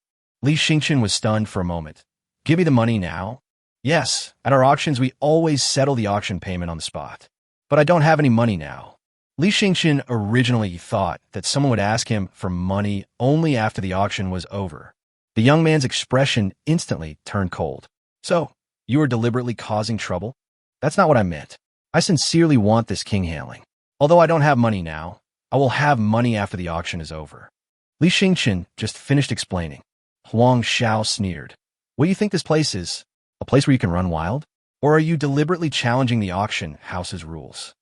Li Xingchen was stunned for a moment. "Give me the money now?" "Yes, at our auctions we always settle the auction payment on the spot. But I don't have any money now." Li Xingchen originally thought that someone would ask him for money only after the auction was over. The young man's expression instantly turned cold. So, you are deliberately causing trouble? That's not what I meant. I sincerely want this king hailing. Although I don't have money now, I will have money after the auction is over. Li Xingchen just finished explaining. Huang Xiao sneered. What do you think this place is? A place where you can run wild? Or are you deliberately challenging the auction house's rules?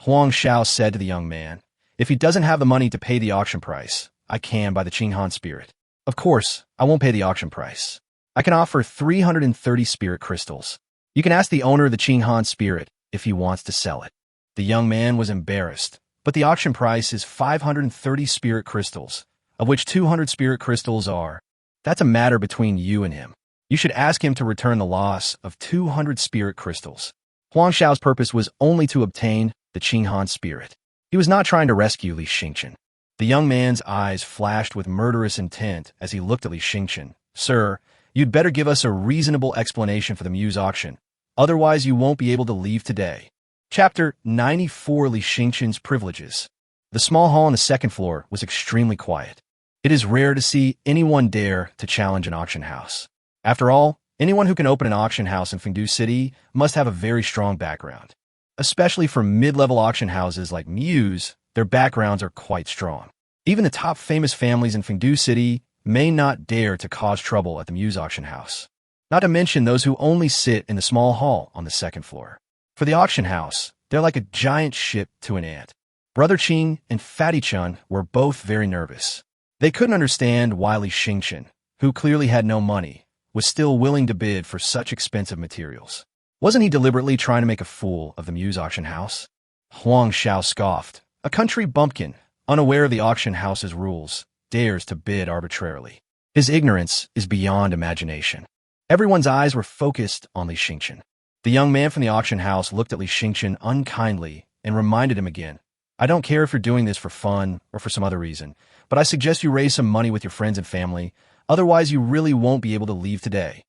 Huang Xiao said to the young man, if he doesn't have the money to pay the auction price, I can by the Qinghan spirit. Of course, I won't pay the auction price. I can offer 330 spirit crystals. You can ask the owner of the Qinghan spirit if he wants to sell it. The young man was embarrassed, but the auction price is 530 spirit crystals, of which 200 spirit crystals are. That's a matter between you and him. You should ask him to return the loss of 200 spirit crystals. Huang Xiao's purpose was only to obtain the Qinghan spirit. He was not trying to rescue Li Xingchen. The young man's eyes flashed with murderous intent as he looked at Li Xingchen. Sir, you'd better give us a reasonable explanation for the Muse auction. Otherwise, you won't be able to leave today. Chapter 94 Li Xingchen's Privileges. The small hall on the second floor was extremely quiet. It is rare to see anyone dare to challenge an auction house. After all, anyone who can open an auction house in Fengdu City must have a very strong background. Especially for mid-level auction houses like Muse, their backgrounds are quite strong. Even the top famous families in Fengdu City may not dare to cause trouble at the Muse auction house. Not to mention those who only sit in the small hall on the second floor. For the auction house, they're like a giant ship to an ant. Brother Qing and Fatty Chun were both very nervous. They couldn't understand why Li Xingchen, who clearly had no money, was still willing to bid for such expensive materials. Wasn't he deliberately trying to make a fool of the Muse auction house? Huang Xiao scoffed. A country bumpkin, unaware of the auction house's rules, dares to bid arbitrarily. His ignorance is beyond imagination. Everyone's eyes were focused on Li Xingchen. The young man from the auction house looked at Li Xingchen unkindly and reminded him again, I don't care if you're doing this for fun or for some other reason, but I suggest you raise some money with your friends and family, otherwise you really won't be able to leave today.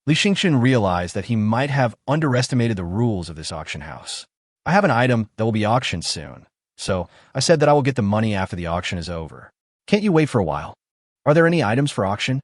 Li Xingchen realized that he might have underestimated the rules of this auction house. I have an item that will be auctioned soon, so I said that I will get the money after the auction is over. Can't you wait for a while? Are there any items for auction?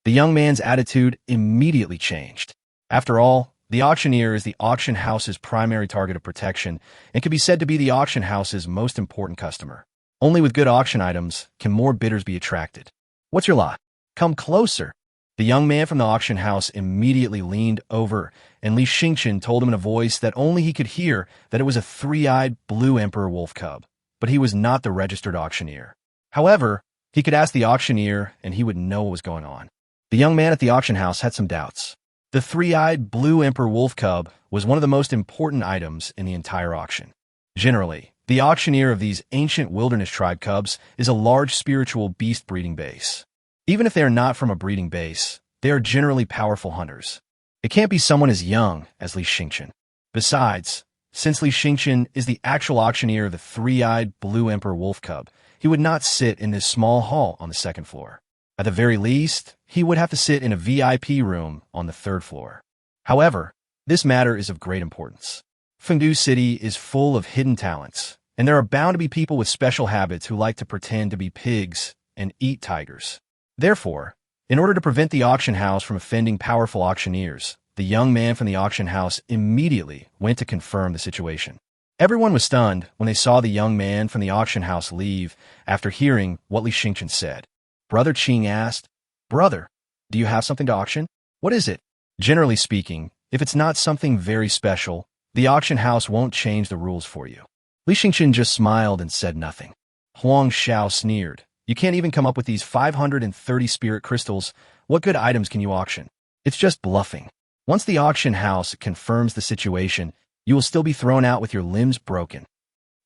The young man's attitude immediately changed. After all, the auctioneer is the auction house's primary target of protection and can be said to be the auction house's most important customer. Only with good auction items can more bidders be attracted. What's your lot? Come closer. The young man from the auction house immediately leaned over, and Li Xingchen told him in a voice that only he could hear that it was a three-eyed blue emperor wolf cub, but he was not the registered auctioneer. However, he could ask the auctioneer and he would know what was going on. The young man at the auction house had some doubts. The three-eyed blue emperor wolf cub was one of the most important items in the entire auction. Generally, the auctioneer of these ancient wilderness tribe cubs is a large spiritual beast breeding base. Even if they are not from a breeding base, they are generally powerful hunters. It can't be someone as young as Li Xingchen. Besides, since Li Xingchen is the actual auctioneer of the three-eyed blue emperor wolf cub, he would not sit in this small hall on the second floor. At the very least, he would have to sit in a VIP room on the third floor. However, this matter is of great importance. Fengdu City is full of hidden talents, and there are bound to be people with special habits who like to pretend to be pigs and eat tigers. Therefore, in order to prevent the auction house from offending powerful auctioneers, the young man from the auction house immediately went to confirm the situation. Everyone was stunned when they saw the young man from the auction house leave after hearing what Li Xingchen said. Brother Qing asked, Brother, do you have something to auction? What is it? Generally speaking, if it's not something very special, the auction house won't change the rules for you. Li Xingchen just smiled and said nothing. Huang Xiao sneered. You can't even come up with these 530 spirit crystals. What good items can you auction? It's just bluffing. Once the auction house confirms the situation, you will still be thrown out with your limbs broken.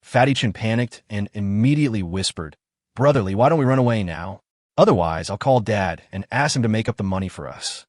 Fatty Chun panicked and immediately whispered, Brotherly, why don't we run away now? Otherwise, I'll call Dad and ask him to make up the money for us.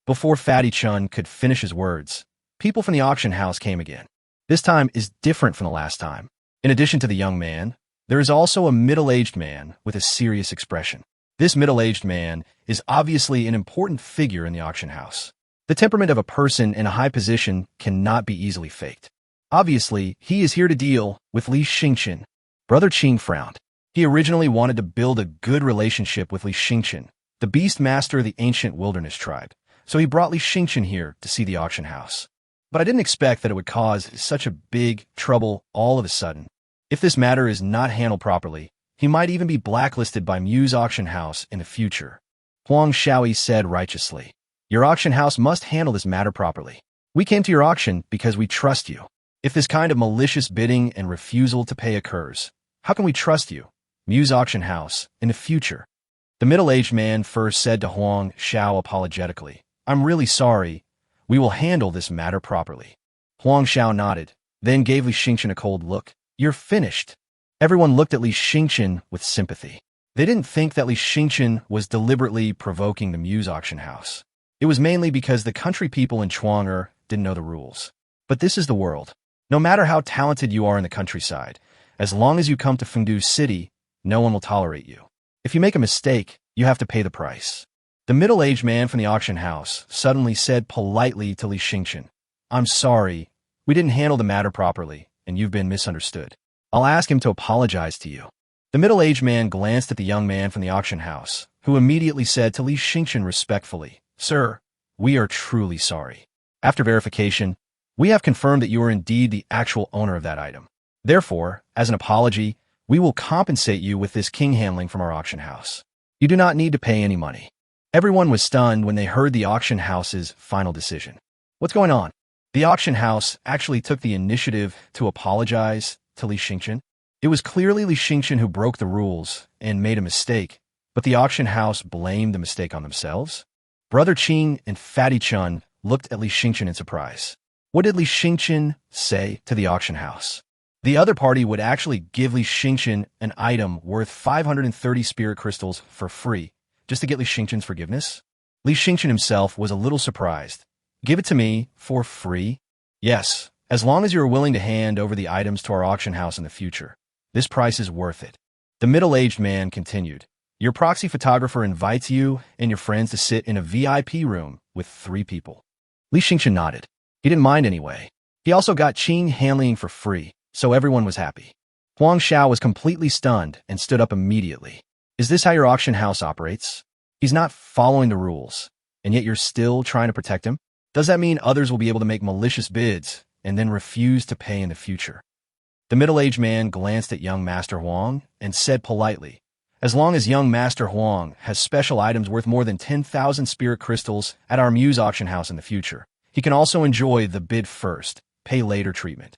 Before Fatty Chun could finish his words, people from the auction house came again. This time is different from the last time. In addition to the young man, there is also a middle-aged man with a serious expression. This middle-aged man is obviously an important figure in the auction house. The temperament of a person in a high position cannot be easily faked. Obviously, he is here to deal with Li Xingchen. Brother Qing frowned. He originally wanted to build a good relationship with Li Xingchen, the Beastmaster of the ancient wilderness tribe, so he brought Li Xingchen here to see the auction house. But I didn't expect that it would cause such a big trouble all of a sudden. If this matter is not handled properly, he might even be blacklisted by Mu's auction house in the future. Huang Xiaoyi said righteously. Your auction house must handle this matter properly. We came to your auction because we trust you. If this kind of malicious bidding and refusal to pay occurs, how can we trust you, Mu's auction house, in the future? The middle-aged man first said to Huang Xiao apologetically, I'm really sorry. We will handle this matter properly. Huang Xiao nodded, then gave Li Xingchen a cold look. You're finished. Everyone looked at Li Xingchen with sympathy. They didn't think that Li Xingchen was deliberately provoking the Mu's auction house. It was mainly because the country people in Chuang'er didn't know the rules. But this is the world. No matter how talented you are in the countryside, as long as you come to Fengdu City, no one will tolerate you. If you make a mistake, you have to pay the price. The middle-aged man from the auction house suddenly said politely to Li Xingchen, I'm sorry, we didn't handle the matter properly, and you've been misunderstood. I'll ask him to apologize to you. The middle-aged man glanced at the young man from the auction house, who immediately said to Li Xingchen respectfully, Sir, we are truly sorry. After verification, we have confirmed that you are indeed the actual owner of that item. Therefore, as an apology, we will compensate you with this king handling from our auction house. You do not need to pay any money. Everyone was stunned when they heard the auction house's final decision. What's going on? The auction house actually took the initiative to apologize to Li Xingchen. It was clearly Li Xingchen who broke the rules and made a mistake, but the auction house blamed the mistake on themselves. Brother Qing and Fatty Chun looked at Li Xingchen in surprise. What did Li Xingchen say to the auction house? The other party would actually give Li Xingchen an item worth 530 spirit crystals for free, just to get Li Xingchen's forgiveness? Li Xingchen himself was a little surprised. Give it to me for free? Yes, as long as you are willing to hand over the items to our auction house in the future. This price is worth it. The middle-aged man continued. Your proxy photographer invites you and your friends to sit in a VIP room with 3 people. Li Xingchen nodded. He didn't mind anyway. He also got Qing handling for free, so everyone was happy. Huang Xiao was completely stunned and stood up immediately. Is this how your auction house operates? He's not following the rules, and yet you're still trying to protect him? Does that mean others will be able to make malicious bids and then refuse to pay in the future? The middle-aged man glanced at young Master Huang and said politely, as long as young Master Huang has special items worth more than 10,000 spirit crystals at our Muse auction house in the future, he can also enjoy the bid first, pay later treatment.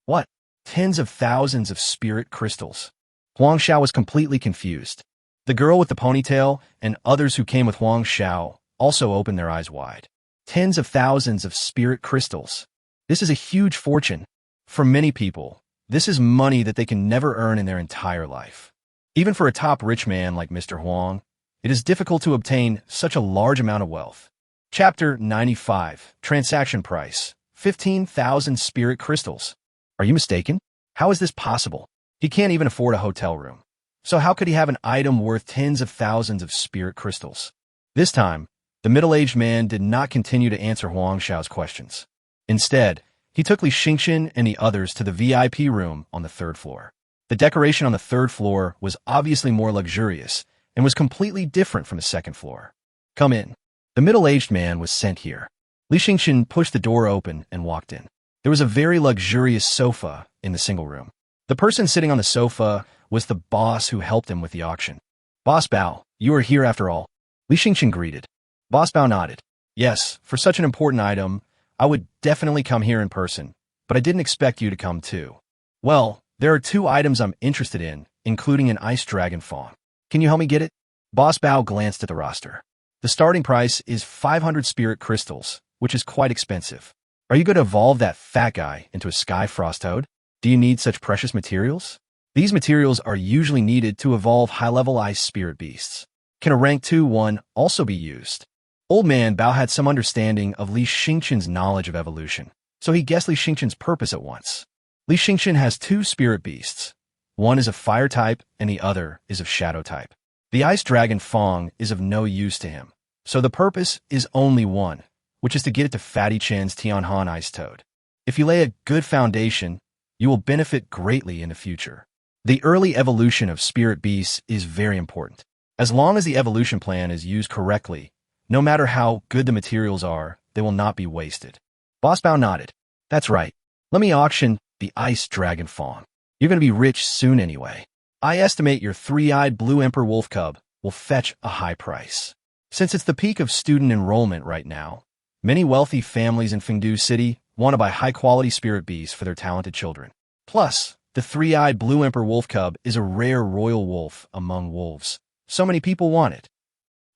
What? Tens of thousands of spirit crystals? Huang Xiao was completely confused. The girl with the ponytail and others who came with Huang Xiao also opened their eyes wide. Tens of thousands of spirit crystals. This is a huge fortune. For many people, this is money that they can never earn in their entire life. Even for a top rich man like Mr. Huang, it is difficult to obtain such a large amount of wealth. Chapter 95, Transaction Price, 15,000 spirit crystals. Are you mistaken? How is this possible? He can't even afford a hotel room. So how could he have an item worth tens of thousands of spirit crystals? This time, the middle-aged man did not continue to answer Huang Xiao's questions. Instead, he took Li Xingchen and the others to the VIP room on the 3rd floor. The decoration on the 3rd floor was obviously more luxurious and was completely different from the 2nd floor. Come in. The middle-aged man was sent here. Li Xingchen pushed the door open and walked in. There was a very luxurious sofa in the single room. The person sitting on the sofa was the boss who helped him with the auction. Boss Bao, you are here after all. Li Xingchen greeted. Boss Bao nodded. Yes, for such an important item, I would definitely come here in person, but I didn't expect you to come too. Well, there are 2 items I'm interested in, including an ice dragon fawn. Can you help me get it? Boss Bao glanced at the roster. The starting price is 500 spirit crystals, which is quite expensive. Are you going to evolve that fat guy into a sky frost toad? Do you need such precious materials? These materials are usually needed to evolve high-level ice spirit beasts. Can a rank 2 one also be used? Old man Bao had some understanding of Li Xingchen's knowledge of evolution, so he guessed Li Xingchen's purpose at once. Li Xingchen has 2 spirit beasts. One is of fire type and the other is of shadow type. The ice dragon Fong is of no use to him, so the purpose is only one, which is to get it to Fatty Chen's Tianhan Ice Toad. If you lay a good foundation, you will benefit greatly in the future. The early evolution of spirit beasts is very important. As long as the evolution plan is used correctly, No matter how good the materials are, they will not be wasted. Boss Bao nodded. That's right. Let me auction the Ice Dragon Fawn. You're going to be rich soon anyway. I estimate your three-eyed blue emperor wolf cub will fetch a high price. Since it's the peak of student enrollment right now, many wealthy families in Fengdu City want to buy high-quality spirit beasts for their talented children. Plus, the three-eyed blue emperor wolf cub is a rare royal wolf among wolves. So many people want it.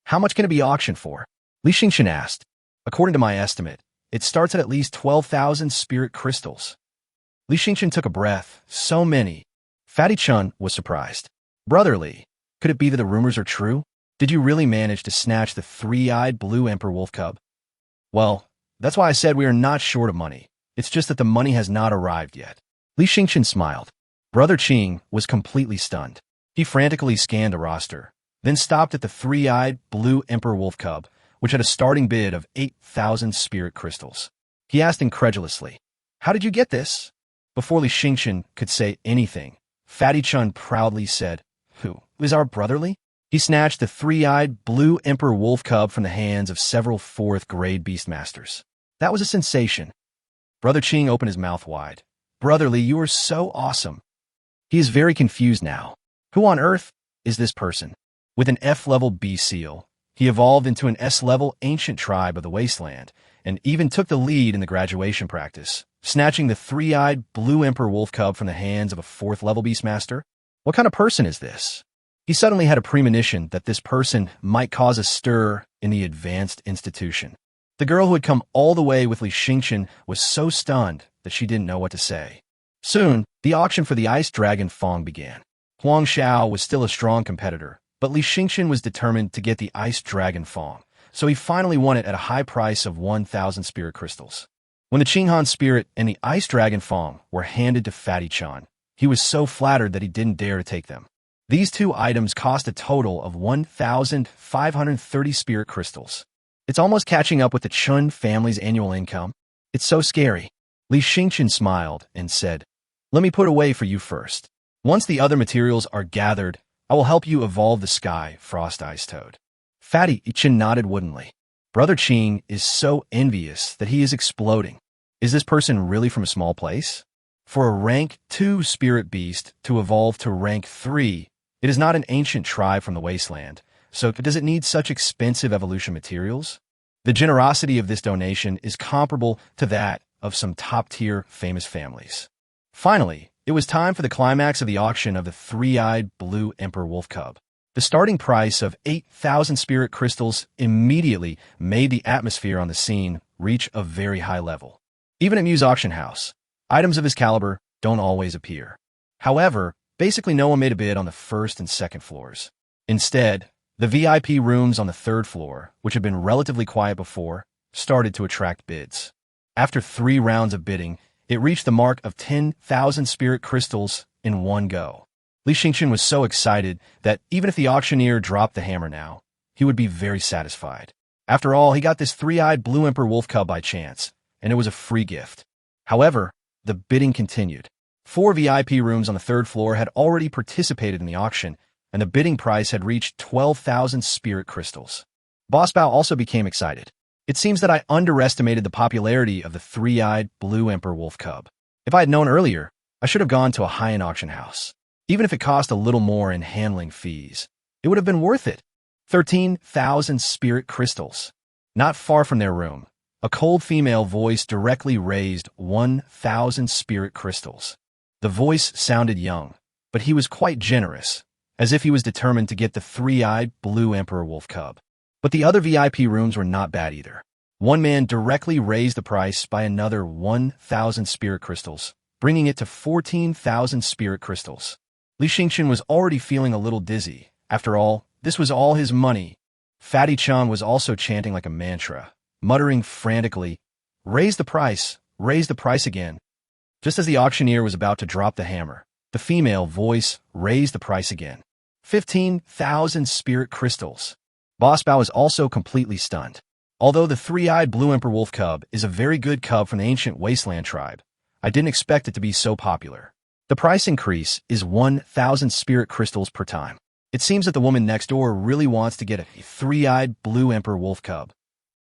How much can it be auctioned for? Li Yueming asked. According to my estimate, it starts at least 12,000 spirit crystals. Li Yueming took a breath. So many. Fatty Chun was surprised. Brother Li, could it be that the rumors are true? Did you really manage to snatch the three-eyed blue emperor wolf cub? Well, that's why I said we are not short of money. It's just that the money has not arrived yet. Li Yueming smiled. Brother Qing was completely stunned. He frantically scanned the roster, then stopped at the three-eyed blue emperor wolf cub, which had a starting bid of 8,000 spirit crystals. He asked incredulously, How did you get this? Before Li Yueming could say anything, Fatty Chun proudly said, Who is our brother Li? He snatched the three-eyed blue emperor wolf cub from the hands of several fourth-grade Beastmasters. That was a sensation. Brother Qing opened his mouth wide. Brother Li, you are so awesome. He is very confused now. Who on earth is this person? With an F-level beast seal, he evolved into an S-level ancient tribe of the wasteland, and even took the lead in the graduation practice, snatching the three-eyed blue emperor wolf cub from the hands of a fourth-level beastmaster. What kind of person is this? He suddenly had a premonition that this person might cause a stir in the advanced institution. The girl who had come all the way with Li Yueming was so stunned that she didn't know what to say. Soon, the auction for the Ice Dragon Fong began. Huang Xiao was still a strong competitor, but Li Yueming was determined to get the Ice Dragon Fong, so he finally won it at a high price of 1,000 spirit crystals. When the Qinghan Spirit and the Ice Dragon Fong were handed to Fatty Chun, he was so flattered that he didn't dare to take them. These two items cost a total of 1,530 spirit crystals. It's almost catching up with the Chun family's annual income. It's so scary. Li Yueming smiled and said, Let me put away for you first. Once the other materials are gathered, I will help you evolve the Sky Frost Ice Toad. Fatty Chin nodded woodenly. Brother Qing is so envious that he is exploding. Is this person really from a small place? For a rank 2 spirit beast to evolve to rank 3, it is not an ancient tribe from the wasteland, so does it need such expensive evolution materials? The generosity of this donation is comparable to that of some top-tier famous families. Finally, it was time for the climax of the auction of the three-eyed blue emperor wolf cub. The starting price of 8,000 spirit crystals immediately made the atmosphere on the scene reach a very high level. Even at Mew's auction house, items of his caliber don't always appear. However, basically no one made a bid on the first and second floors. Instead, the VIP rooms on the third floor, which had been relatively quiet before, started to attract bids. After 3 rounds of bidding, it reached the mark of 10,000 spirit crystals in one go. Li Yueming was so excited that even if the auctioneer dropped the hammer now, he would be very satisfied. After all, he got this three-eyed blue emperor wolf cub by chance, and it was a free gift. However, the bidding continued. 4 VIP rooms on the third floor had already participated in the auction, and the bidding price had reached 12,000 spirit crystals. Boss Bao also became excited. It seems that I underestimated the popularity of the three-eyed blue emperor wolf cub. If I had known earlier, I should have gone to a high-end auction house. Even if it cost a little more in handling fees, it would have been worth it. 13,000 spirit crystals. Not far from their room, a cold female voice directly raised 1,000 spirit crystals. The voice sounded young, but he was quite generous, as if he was determined to get the three-eyed blue emperor wolf cub. But the other VIP rooms were not bad either. One man directly raised the price by another 1,000 spirit crystals, bringing it to 14,000 spirit crystals. Li Yueming was already feeling a little dizzy. After all, this was all his money. Fatty Chun was also chanting like a mantra, muttering frantically, raise the price again. Just as the auctioneer was about to drop the hammer, the female voice raised the price again. 15,000 spirit crystals. Boss Bao is also completely stunned. Although the three-eyed blue emperor wolf cub is a very good cub from the ancient wasteland tribe, I didn't expect it to be so popular. The price increase is 1,000 spirit crystals per time. It seems that the woman next door really wants to get a three-eyed blue emperor wolf cub.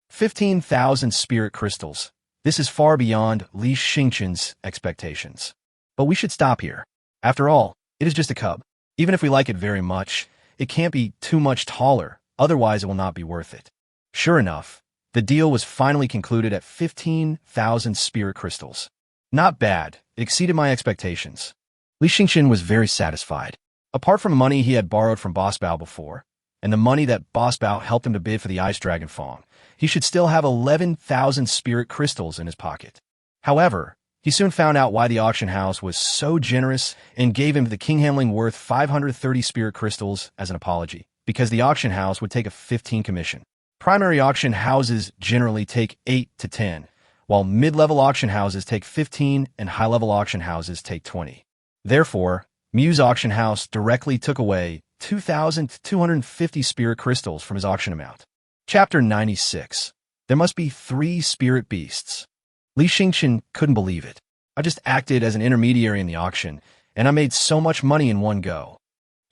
15,000 spirit crystals. This is far beyond Li Yueming's expectations. But we should stop here. After all, it is just a cub. Even if we like it very much, it can't be too much taller, otherwise it will not be worth it. Sure enough, the deal was finally concluded at 15,000 spirit crystals. Not bad, it exceeded my expectations. Li Yueming was very satisfied. Apart from money he had borrowed from Boss Bao before, and the money that Boss Bao helped him to bid for the Ice Dragon Fong, he should still have 11,000 spirit crystals in his pocket. However, he soon found out why the auction house was so generous and gave him the king handling worth 530 spirit crystals as an apology, because the auction house would take a 15 commission. Primary auction houses generally take 8 to 10, while mid-level auction houses take 15 and high-level auction houses take 20. Therefore, Muse Auction House directly took away 2,250 spirit crystals from his auction amount. Chapter 96. There must be 3 spirit beasts. Li Yueming couldn't believe it. I just acted as an intermediary in the auction, and I made so much money in one go.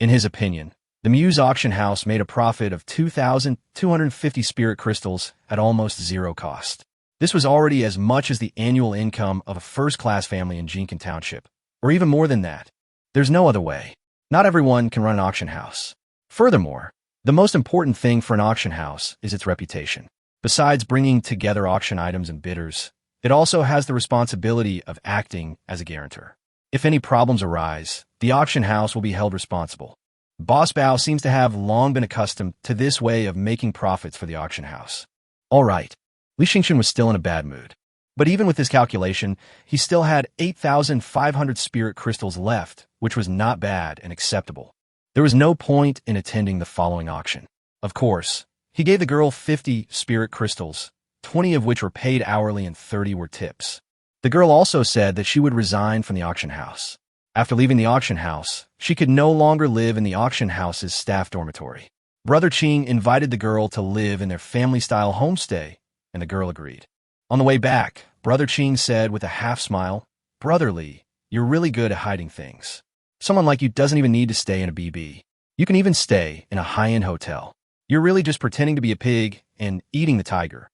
In his opinion, the Muse Auction House made a profit of 2,250 spirit crystals at almost zero cost. This was already as much as the annual income of a first-class family in Jincan Township, or even more than that. There's no other way. Not everyone can run an auction house. Furthermore, the most important thing for an auction house is its reputation. Besides bringing together auction items and bidders, it also has the responsibility of acting as a guarantor. If any problems arise, the auction house will be held responsible. Boss Bao seems to have long been accustomed to this way of making profits for the auction house. All right, Li Yueming was still in a bad mood. But even with this calculation, he still had 8,500 spirit crystals left, which was not bad and acceptable. There was no point in attending the following auction. Of course, he gave the girl 50 spirit crystals, 20 of which were paid hourly and 30 were tips. The girl also said that she would resign from the auction house. After leaving the auction house, she could no longer live in the auction house's staff dormitory. Brother Ching invited the girl to live in their family-style homestay, and the girl agreed. On the way back, Brother Ching said with a half-smile, "Brother Li, you're really good at hiding things. Someone like you doesn't even need to stay in a BB. You can even stay in a high-end hotel. You're really just pretending to be a pig and eating the tiger."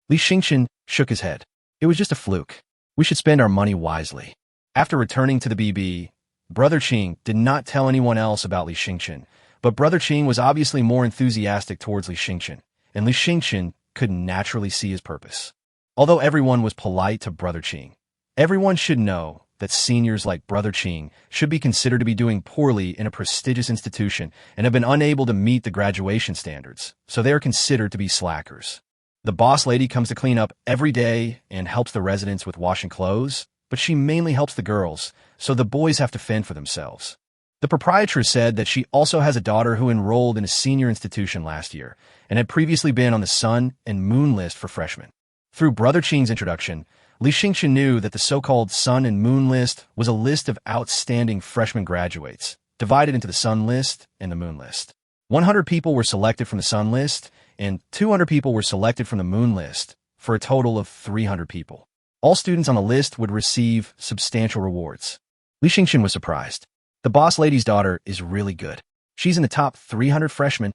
Li Yueming shook his head. It was just a fluke. We should spend our money wisely. After returning to the BB, Brother Ching did not tell anyone else about Li Yueming, but Brother Ching was obviously more enthusiastic towards Li Yueming, and Li Yueming could naturally see his purpose. Although everyone was polite to Brother Ching, everyone should know that seniors like Brother Ching should be considered to be doing poorly in a prestigious institution and have been unable to meet the graduation standards, so they are considered to be slackers. The boss lady comes to clean up every day and helps the residents with washing clothes, but she mainly helps the girls, so the boys have to fend for themselves. The proprietress said that she also has a daughter who enrolled in a senior institution last year and had previously been on the Sun and Moon list for freshmen. Through Brother Ching's introduction, Li Yueming knew that the so-called Sun and Moon list was a list of outstanding freshman graduates, divided into the Sun list and the Moon list. 100 people were selected from the Sun list, and 200 people were selected from the Moon list, for a total of 300 people. All students on the list would receive substantial rewards. Li Yueming was surprised. The boss lady's daughter is really good. She's in the top 300 freshmen.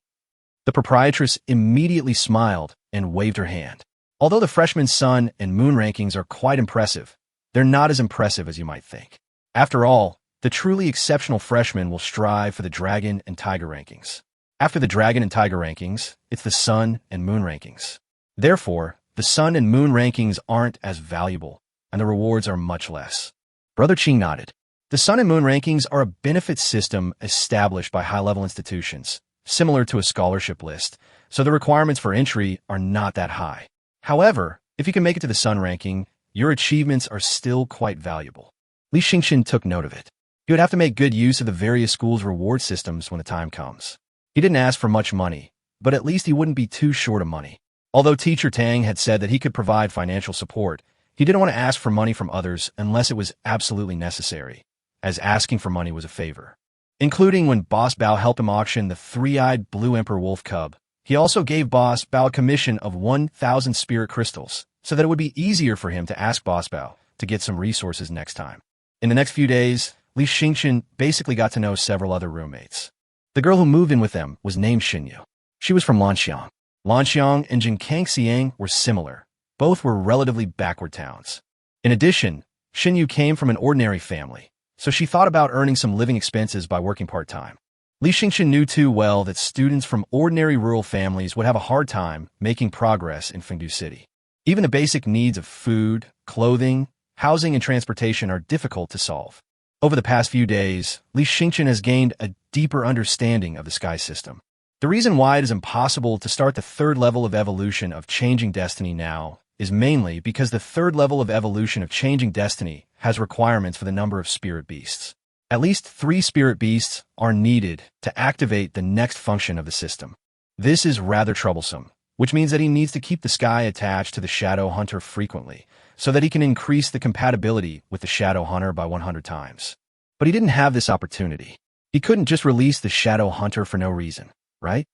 The proprietress immediately smiled and waved her hand. Although the freshman Sun and Moon rankings are quite impressive, they're not as impressive as you might think. After all, the truly exceptional freshmen will strive for the Dragon and Tiger rankings. After the Dragon and Tiger rankings, it's the Sun and Moon rankings. Therefore, the Sun and Moon rankings aren't as valuable, and the rewards are much less. Brother Ching nodded. The Sun and Moon rankings are a benefit system established by high-level institutions, similar to a scholarship list, so the requirements for entry are not that high. However, if you can make it to the Sun ranking, your achievements are still quite valuable. Li Yueming took note of it. He would have to make good use of the various schools' reward systems when the time comes. He didn't ask for much money, but at least he wouldn't be too short of money. Although Teacher Tang had said that he could provide financial support, he didn't want to ask for money from others unless it was absolutely necessary, as asking for money was a favor. Including when Boss Bao helped him auction the three-eyed blue emperor wolf cub. He also gave Boss Bao a commission of 1,000 spirit crystals, so that it would be easier for him to ask Boss Bao to get some resources next time. In the next few days, Li Yueming basically got to know several other roommates. The girl who moved in with them was named Xinyu. She was from Lanxiang. Lanxiang and Jincan were similar. Both were relatively backward towns. In addition, Xinyu came from an ordinary family, so she thought about earning some living expenses by working part-time. Li Yueming knew too well that students from ordinary rural families would have a hard time making progress in Fengdu City. Even the basic needs of food, clothing, housing, and transportation are difficult to solve. Over the past few days, Li Yueming has gained a deeper understanding of the sky system. The reason why it is impossible to start the third level of evolution of Changing Destiny now is mainly because the third level of evolution of Changing Destiny has requirements for the number of spirit beasts. At least 3 spirit beasts are needed to activate the next function of the system. This is rather troublesome, which means that he needs to keep the sky attached to the Shadow Hunter frequently, so that he can increase the compatibility with the Shadow Hunter by 100 times. But he didn't have this opportunity. He couldn't just release the Shadow Hunter for no reason, right?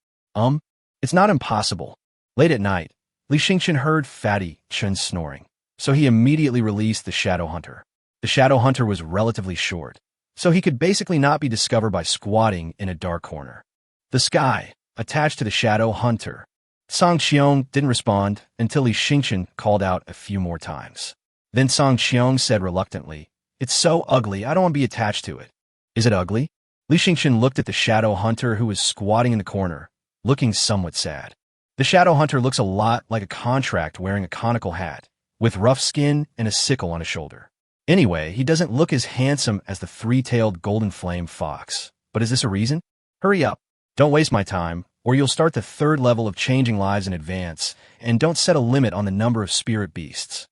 It's not impossible. Late at night, Li Yueming heard Fatty Chun snoring, so he immediately released the Shadow Hunter. The Shadow Hunter was relatively short, so he could basically not be discovered by squatting in a dark corner. The sky, attached to the Shadow Hunter. Song Qiong didn't respond until Li Yueming called out a few more times. Then Song Qiong said reluctantly, "It's so ugly, I don't want to be attached to it." "Is it ugly?" Li Yueming looked at the Shadow Hunter who was squatting in the corner, looking somewhat sad. The Shadow Hunter looks a lot like a contract wearing a conical hat, with rough skin and a sickle on his shoulder. Anyway, he doesn't look as handsome as the 3-tailed golden flame fox. But is this a reason? Hurry up. Don't waste my time, or you'll start the third level of Changing Lives in advance, and don't set a limit on the number of spirit beasts.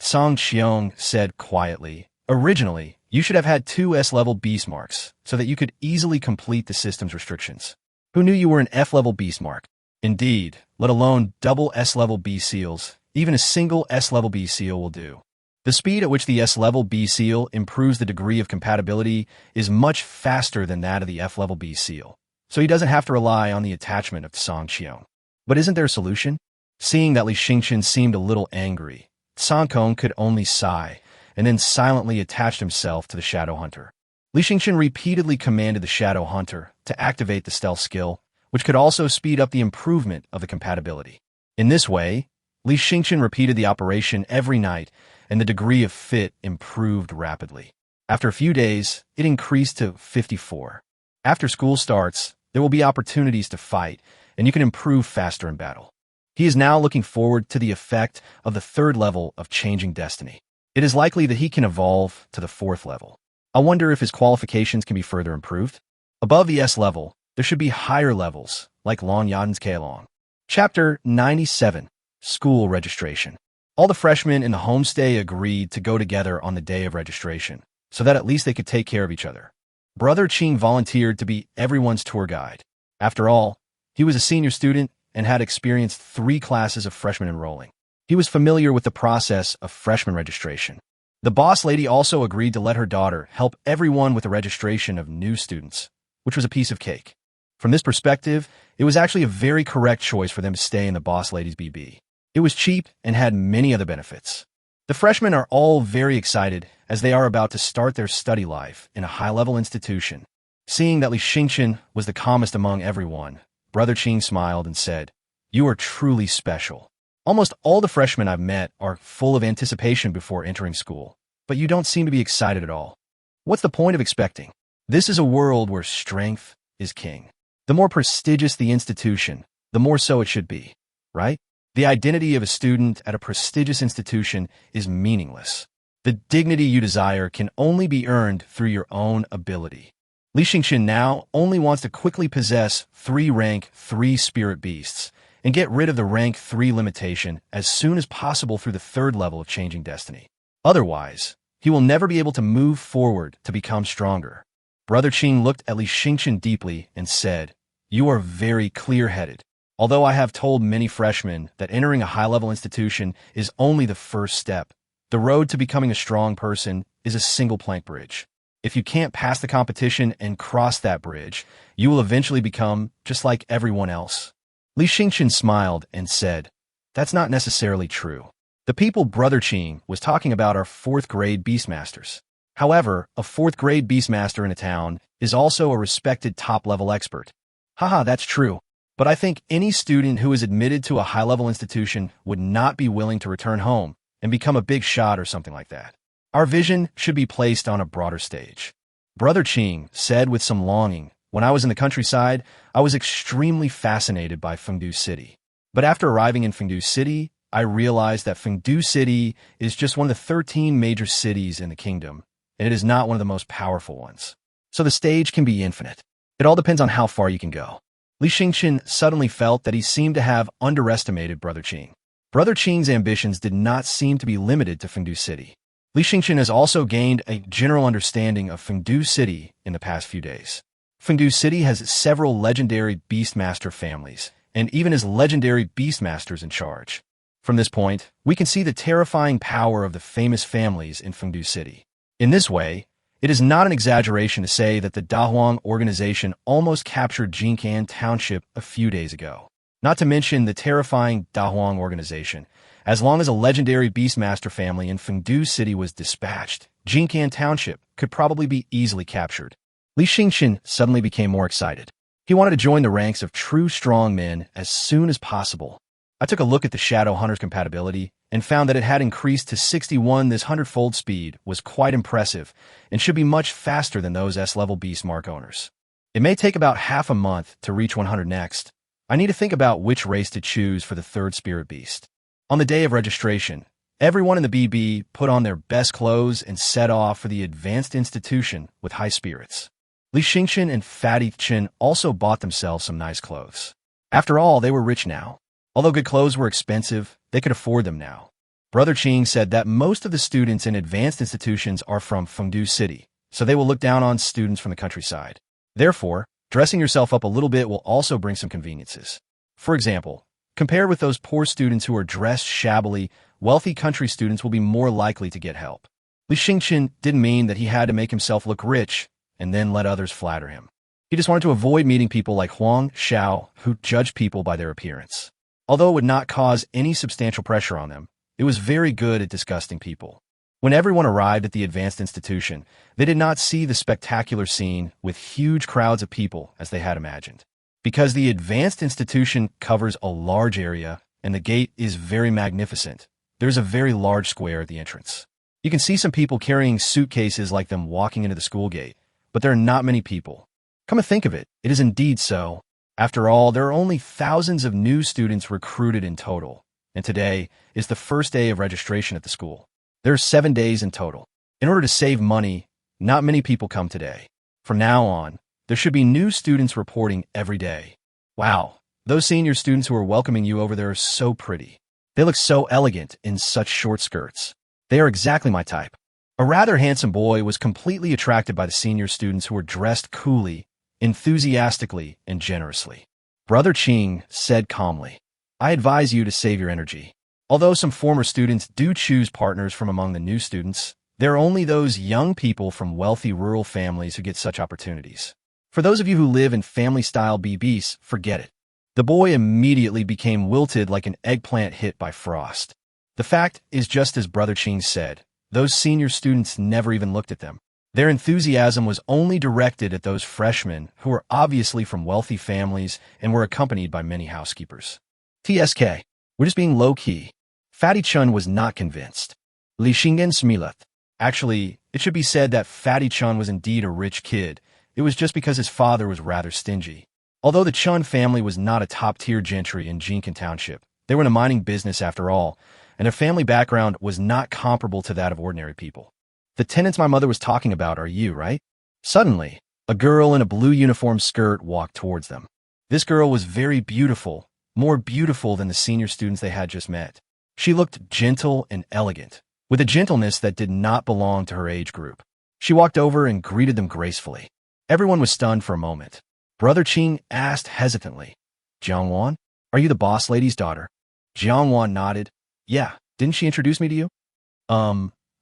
Song Qiong said quietly, "Originally, you should have had 2 S-level beast marks, so that you could easily complete the system's restrictions. Who knew you were an F-level beast mark? Indeed, let alone double S-level B seals, even a single S-level B seal will do." The speed at which the S-level B seal improves the degree of compatibility is much faster than that of the F-level B seal, so he doesn't have to rely on the attachment of Song Qiong. But isn't there a solution? Seeing that Li Yueming seemed a little angry, Song Kong could only sigh, and then silently attached himself to the Shadow Hunter. Li Yueming repeatedly commanded the Shadow Hunter to activate the stealth skill, which could also speed up the improvement of the compatibility. In this way, Li Yueming repeated the operation every night, and the degree of fit improved rapidly. After a few days, it increased to 54. After school starts, there will be opportunities to fight, and you can improve faster in battle. He is now looking forward to the effect of the third level of Changing Destiny. It is likely that he can evolve to the 4th level. I wonder if his qualifications can be further improved. Above the S level, there should be higher levels, like Long Yaden's Kailong. Chapter 97. School Registration. All the freshmen in the homestay agreed to go together on the day of registration, so that at least they could take care of each other. Brother Qing volunteered to be everyone's tour guide. After all, he was a senior student and had experienced 3 classes of freshmen enrolling. He was familiar with the process of freshman registration. The boss lady also agreed to let her daughter help everyone with the registration of new students, which was a piece of cake. From this perspective, it was actually a very correct choice for them to stay in the boss lady's BB. It was cheap and had many other benefits. The freshmen are all very excited as they are about to start their study life in a high-level institution. Seeing that Li Yueming was the calmest among everyone, Brother Qing smiled and said, "You are truly special. Almost all the freshmen I've met are full of anticipation before entering school, but you don't seem to be excited at all. What's the point of expecting? This is a world where strength is king. The more prestigious the institution, the more so it should be, right? The identity of a student at a prestigious institution is meaningless. The dignity you desire can only be earned through your own ability." Li Yueming now only wants to quickly possess 3 rank 3 spirit beasts and get rid of the rank 3 limitation as soon as possible through the third level of Changing Destiny. Otherwise, he will never be able to move forward to become stronger. Brother Qing looked at Li Yueming deeply and said, "You are very clear-headed. Although I have told many freshmen that entering a high-level institution is only the first step, the road to becoming a strong person is a single plank bridge. If you can't pass the competition and cross that bridge, you will eventually become just like everyone else." Li Yueming smiled and said, "That's not necessarily true. The people Brother Qing was talking about are 4th grade Beastmasters. However, a fourth-grade Beastmaster in a town is also a respected top-level expert. Haha, that's true. But I think any student who is admitted to a high-level institution would not be willing to return home and become a big shot or something like that. Our vision should be placed on a broader stage. Brother Qing said with some longing, when I was in the countryside, I was extremely fascinated by Fengdu City. But after arriving in Fengdu City, I realized that Fengdu City is just one of the 13 major cities in the kingdom, and it is not one of the most powerful ones. So the stage can be infinite. It all depends on how far you can go. Li Yueming suddenly felt that he seemed to have underestimated Brother Qing. Brother Qing's ambitions did not seem to be limited to Fengdu City. Li Yueming has also gained a general understanding of Fengdu City in the past few days. Fengdu City has several legendary Beastmaster families, and even has legendary Beastmasters in charge. From this point, we can see the terrifying power of the famous families in Fengdu City. In this way, it is not an exaggeration to say that the Dahuang organization almost captured Jincan Township a few days ago. Not to mention the terrifying Dahuang organization. As long as a legendary Beastmaster family in Fengdu City was dispatched, Jincan Township could probably be easily captured. Li Yueming suddenly became more excited. He wanted to join the ranks of true strong men as soon as possible. I took a look at the Shadow Hunter's compatibility and found that it had increased to 61. This 100-fold speed was quite impressive and should be much faster than those S-level Beast Mark owners. It may take about half a month to reach 100 next. I need to think about which race to choose for the third Spirit Beast. On the day of registration, everyone in the BB put on their best clothes and set off for the advanced institution with high spirits. Li Yueming and Fatty Chen also bought themselves some nice clothes. After all, they were rich now. Although good clothes were expensive, they could afford them now. Brother Qing said that most of the students in advanced institutions are from Fengdu City, so they will look down on students from the countryside. Therefore, dressing yourself up a little bit will also bring some conveniences. For example, compared with those poor students who are dressed shabbily, wealthy country students will be more likely to get help. Li Yueming didn't mean that he had to make himself look rich and then let others flatter him. He just wanted to avoid meeting people like Huang Xiao who judge people by their appearance. Although it would not cause any substantial pressure on them, it was very good at disgusting people. When everyone arrived at the advanced institution, they did not see the spectacular scene with huge crowds of people as they had imagined. Because the advanced institution covers a large area and the gate is very magnificent, there's a very large square at the entrance. You can see some people carrying suitcases like them walking into the school gate, but there are not many people. Come to think of it, it is indeed so. After all, there are only thousands of new students recruited in total, and today is the first day of registration at the school. There are 7 days in total. In order to save money, not many people come today. From now on, there should be new students reporting every day. Wow, those senior students who are welcoming you over there are so pretty. They look so elegant in such short skirts. They are exactly my type. A rather handsome boy was completely attracted by the senior students who were dressed coolly, enthusiastically, and generously. Brother Qing said calmly, I advise you to save your energy. Although some former students do choose partners from among the new students, there are only those young people from wealthy rural families who get such opportunities. For those of you who live in family-style BBs, forget it. The boy immediately became wilted like an eggplant hit by frost. The fact is just as Brother Qing said, those senior students never even looked at them. Their enthusiasm was only directed at those freshmen who were obviously from wealthy families and were accompanied by many housekeepers. TSK, we're just being low-key. Fatty Chun was not convinced. Li Yueming smiled. Actually, it should be said that Fatty Chun was indeed a rich kid. It was just because his father was rather stingy. Although the Chun family was not a top-tier gentry in Jincan Township, they were in a mining business after all, and their family background was not comparable to that of ordinary people. The tenants my mother was talking about are you, right? Suddenly, a girl in a blue uniform skirt walked towards them. This girl was very beautiful, more beautiful than the senior students they had just met. She looked gentle and elegant, with a gentleness that did not belong to her age group. She walked over and greeted them gracefully. Everyone was stunned for a moment. Brother Qing asked hesitantly, Jiangwan, are you the boss lady's daughter? Jiangwan nodded. Yeah, didn't she introduce me to you?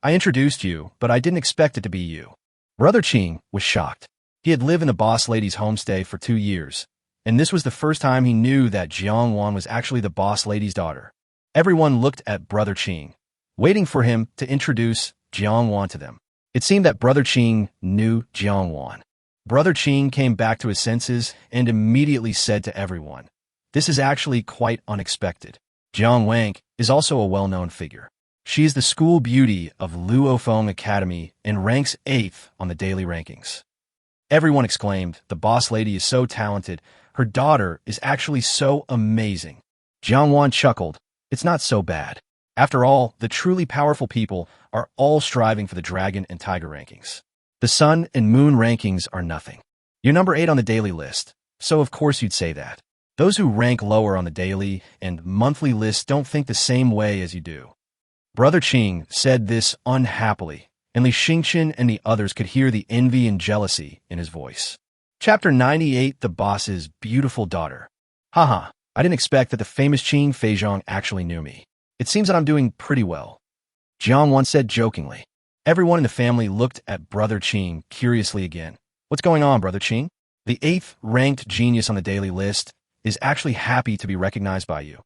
I introduced you, but I didn't expect it to be you. Brother Qing was shocked. He had lived in the boss lady's homestay for 2 years, and this was the first time he knew that Jiangwan was actually the boss lady's daughter. Everyone looked at Brother Qing, waiting for him to introduce Jiangwan to them. It seemed that Brother Qing knew Jiangwan. Brother Qing came back to his senses and immediately said to everyone, "This is actually quite unexpected. Jiang Wank is also a well-known figure. She is the school beauty of Li Yueming Academy and ranks 8th on the daily rankings." Everyone exclaimed, "The boss lady is so talented. Her daughter is actually so amazing." Jiangwan chuckled, "It's not so bad. After all, the truly powerful people are all striving for the dragon and tiger rankings. The sun and moon rankings are nothing. You're number 8 on the daily list, so of course you'd say that. Those who rank lower on the daily and monthly lists don't think the same way as you do." Brother Qing said this unhappily, and Li Xingqian and the others could hear the envy and jealousy in his voice. Chapter 98, The Boss's Beautiful Daughter. Haha, I didn't expect that the famous Qing Feizhong actually knew me. It seems that I'm doing pretty well, Jiang once said jokingly. Everyone in the family looked at Brother Qing curiously again. "What's going on, Brother Qing? The 8th ranked genius on the daily list is actually happy to be recognized by you."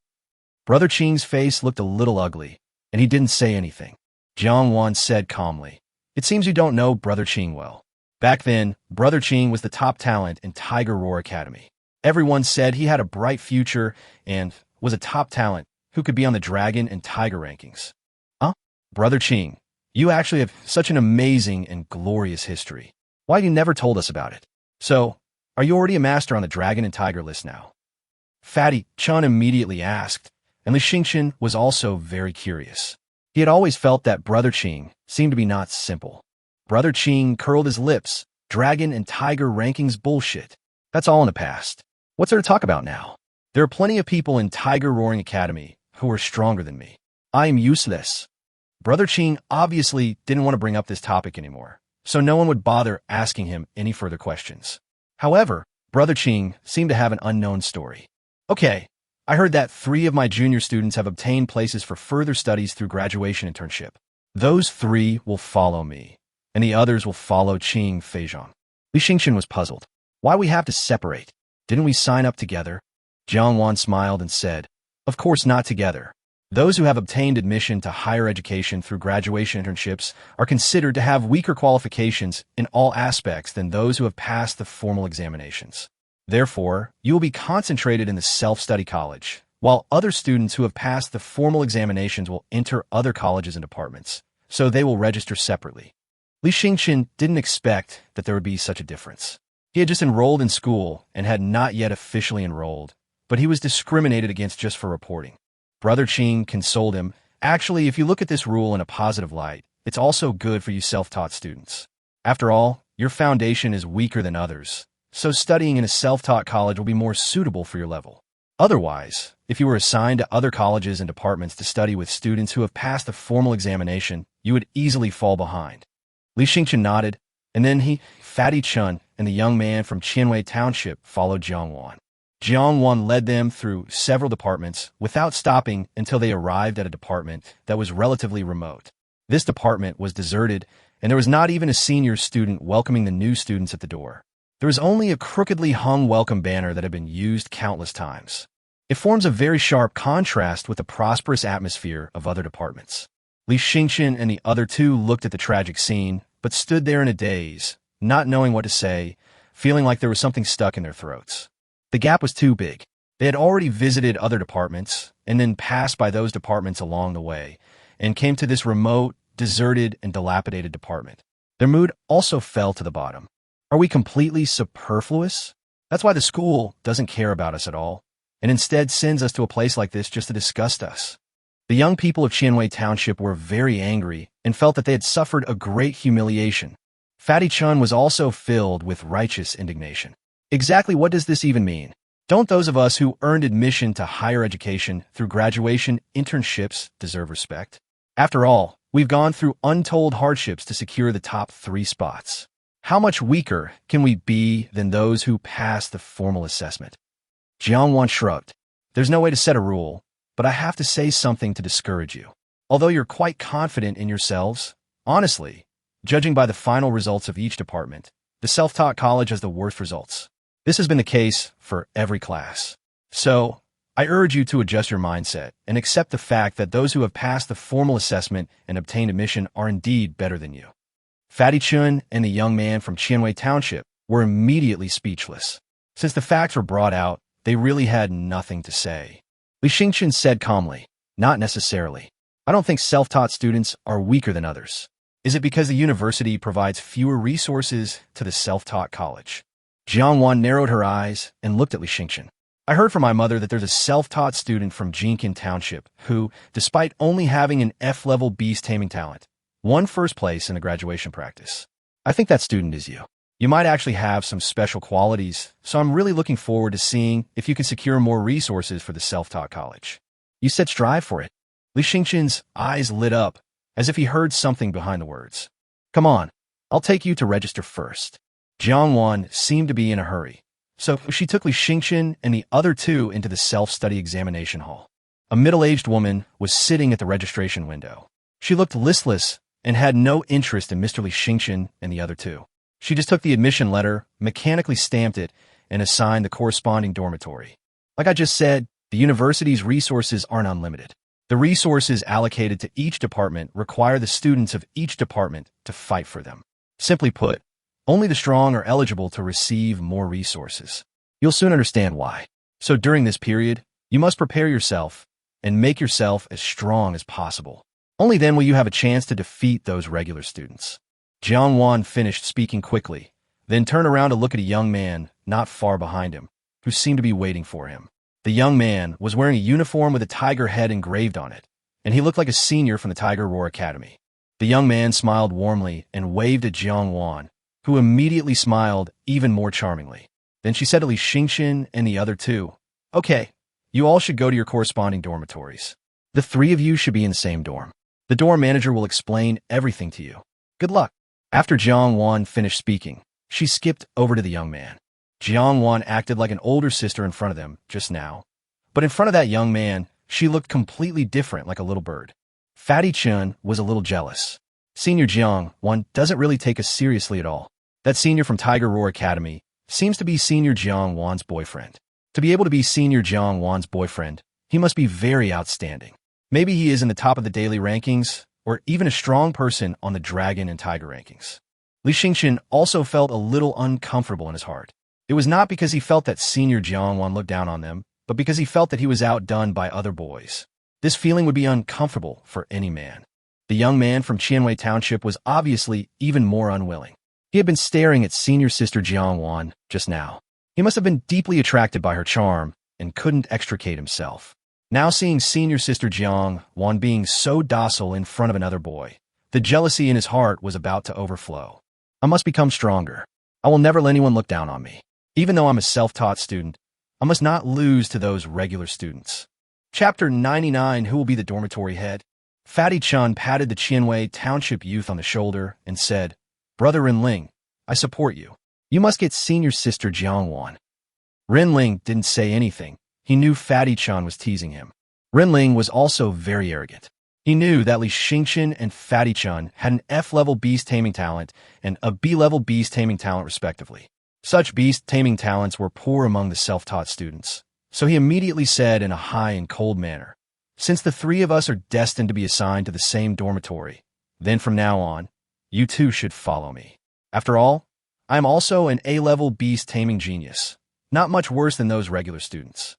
Brother Qing's face looked a little ugly, and he didn't say anything. Jiang Wan said calmly, "It seems you don't know Brother Qing well. Back then, Brother Qing was the top talent in Tiger Roar Academy. Everyone said he had a bright future and was a top talent who could be on the dragon and tiger rankings." Huh? Brother Qing, you actually have such an amazing and glorious history. Why you never told us about it? So, are you already a master on the dragon and tiger list now? Fatty Chun immediately asked, and Li Xingqian was also very curious. He had always felt that Brother Qing seemed to be not simple. Brother Qing curled his lips. Dragon and tiger rankings bullshit. That's all in the past. What's there to talk about now? There are plenty of people in Tiger Roaring Academy who are stronger than me. I am useless. Brother Qing obviously didn't want to bring up this topic anymore, so no one would bother asking him any further questions. However, Brother Qing seemed to have an unknown story. "Okay, I heard that 3 of my junior students have obtained places for further studies through graduation internship. Those 3 will follow me, and the others will follow Qing Feizhong." Li Xingqian was puzzled. "Why we have to separate? Didn't we sign up together?" Jiang Wan smiled and said, "Of course not together. Those who have obtained admission to higher education through graduation internships are considered to have weaker qualifications in all aspects than those who have passed the formal examinations. Therefore, you will be concentrated in the self-study college, while other students who have passed the formal examinations will enter other colleges and departments, so they will register separately." Li Xingqian didn't expect that there would be such a difference. He had just enrolled in school and had not yet officially enrolled, but he was discriminated against just for reporting. Brother Qing consoled him, "Actually, if you look at this rule in a positive light, it's also good for you self-taught students. After all, your foundation is weaker than others, so studying in a self-taught college will be more suitable for your level. Otherwise, if you were assigned to other colleges and departments to study with students who have passed the formal examination, you would easily fall behind." Li Xingqian nodded, and then Fatty Chun, and the young man from Jincan Township followed Jiang Wan. Jiang Wan led them through several departments without stopping until they arrived at a department that was relatively remote. This department was deserted, and there was not even a senior student welcoming the new students at the door. There was only a crookedly hung welcome banner that had been used countless times. It forms a very sharp contrast with the prosperous atmosphere of other departments. Li Xingqian and the other 2 looked at the tragic scene, but stood there in a daze, not knowing what to say, feeling like there was something stuck in their throats. The gap was too big. They had already visited other departments, and then passed by those departments along the way, and came to this remote, deserted, and dilapidated department. Their mood also fell to the bottom. Are we completely superfluous? That's why the school doesn't care about us at all, and instead sends us to a place like this just to disgust us. The young people of Jincan Township were very angry and felt that they had suffered a great humiliation. Fatty Chun was also filled with righteous indignation. Exactly what does this even mean? Don't those of us who earned admission to higher education through graduation internships deserve respect? After all, we've gone through untold hardships to secure the top 3 spots. How much weaker can we be than those who passed the formal assessment? Jiang Wan shrugged. There's no way to set a rule, but I have to say something to discourage you. Although you're quite confident in yourselves, honestly, judging by the final results of each department, the self-taught college has the worst results. This has been the case for every class. So, I urge you to adjust your mindset and accept the fact that those who have passed the formal assessment and obtained admission are indeed better than you. Fatty Chun and the young man from Jincan Township were immediately speechless. Since the facts were brought out, they really had nothing to say. Li Yueming said calmly, "Not necessarily. I don't think self-taught students are weaker than others. Is it because the university provides fewer resources to the self-taught college?" Jiang Wan narrowed her eyes and looked at Li Yueming. "I heard from my mother that there's a self-taught student from Jincan Township who, despite only having an F-level Beast Taming Talent, won first place in the graduation practice. I think that student is you. You might actually have some special qualities, so I'm really looking forward to seeing if you can secure more resources for the self-taught college. You said strive for it." Li Yueming's eyes lit up, as if he heard something behind the words. "Come on, I'll take you to register first." Jiang Wan seemed to be in a hurry, so she took Li Yueming and the other two into the self-study examination hall. A middle-aged woman was sitting at the registration window. She looked listless and had no interest in Mr. Li Yueming and the other two. She just took the admission letter, mechanically stamped it, and assigned the corresponding dormitory. Like I just said, the university's resources aren't unlimited. The resources allocated to each department require the students of each department to fight for them. Simply put, only the strong are eligible to receive more resources. You'll soon understand why. So during this period, you must prepare yourself and make yourself as strong as possible. Only then will you have a chance to defeat those regular students. Jiang Wan finished speaking quickly, then turned around to look at a young man not far behind him, who seemed to be waiting for him. The young man was wearing a uniform with a tiger head engraved on it, and he looked like a senior from the Tiger Roar Academy. The young man smiled warmly and waved at Jiang Wan, who immediately smiled even more charmingly. Then she said to Li Yueming and the other two, "Okay, you all should go to your corresponding dormitories. The three of you should be in the same dorm. The dorm manager will explain everything to you. Good luck." After Jiang Wan finished speaking, she skipped over to the young man. Jiang Wan acted like an older sister in front of them just now, but in front of that young man, she looked completely different, like a little bird. Fatty Chun was a little jealous. Senior Jiang Wan doesn't really take us seriously at all. That senior from Tiger Roar Academy seems to be Senior Jiang Wan's boyfriend. To be able to be Senior Jiang Wan's boyfriend, he must be very outstanding. Maybe he is in the top of the daily rankings, or even a strong person on the Dragon and Tiger rankings. Li Yueming also felt a little uncomfortable in his heart. It was not because he felt that Senior Jiang Wan looked down on them, but because he felt that he was outdone by other boys. This feeling would be uncomfortable for any man. The young man from Jincan Township was obviously even more unwilling. He had been staring at Senior Sister Jiang Wan just now. He must have been deeply attracted by her charm and couldn't extricate himself. Now seeing Senior Sister Jiang Wan being so docile in front of another boy, the jealousy in his heart was about to overflow. "I must become stronger. I will never let anyone look down on me. Even though I'm a self-taught student, I must not lose to those regular students." Chapter 99, Who will be the dormitory head? Fatty Chun patted the Jincan Township youth on the shoulder and said, "Brother Renling, I support you. You must get Senior Sister Jiang Wan." Renling didn't say anything. He knew Fatty Chun was teasing him. Renling was also very arrogant. He knew that Li Yueming and Fatty Chun had an F-level Beast Taming Talent and a B-level Beast Taming Talent respectively. Such Beast Taming Talents were poor among the self-taught students, so he immediately said in a high and cold manner, "Since the three of us are destined to be assigned to the same dormitory, then from now on, you two should follow me. After all, I am also an A-level Beast Taming genius, not much worse than those regular students."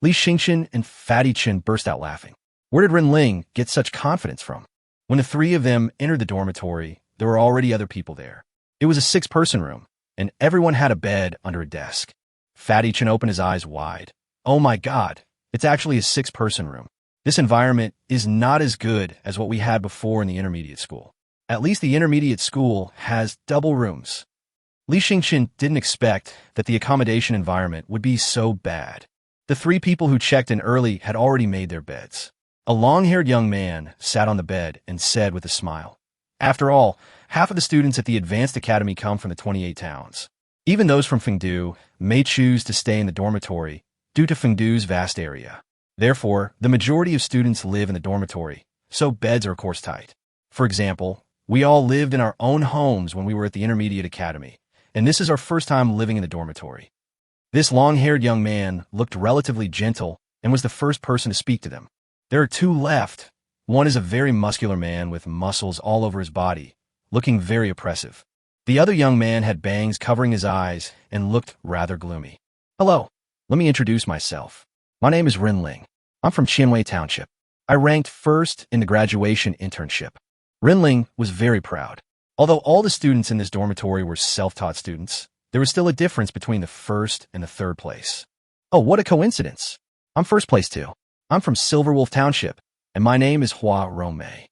Li Yueming and Fatty Chun burst out laughing. Where did Renling get such confidence from? When the three of them entered the dormitory, there were already other people there. It was a 6-person room, and everyone had a bed under a desk. Fatty Chun opened his eyes wide. Oh my God, it's actually a 6-person room. This environment is not as good as what we had before in the intermediate school. At least the intermediate school has double rooms. Li Yueming didn't expect that the accommodation environment would be so bad. The 3 people who checked in early had already made their beds. A long-haired young man sat on the bed and said with a smile, "After all, half of the students at the Advanced Academy come from the 28 towns. Even those from Fengdu may choose to stay in the dormitory due to Fengdu's vast area. Therefore, the majority of students live in the dormitory, so beds are of course tight. For example, we all lived in our own homes when we were at the Intermediate Academy, and this is our first time living in the dormitory." This long-haired young man looked relatively gentle and was the first person to speak to them. There are 2 left. One is a very muscular man with muscles all over his body, looking very oppressive. The other young man had bangs covering his eyes and looked rather gloomy. Hello, let me introduce myself. My name is Rinling. I'm from Jincan Township. I ranked first in the graduation internship. Rinling was very proud. Although all the students in this dormitory were self-taught students, there was still a difference between the first and the third place. Oh, what a coincidence. I'm first place too. I'm from Silverwolf Township, and my name is Li Yueming.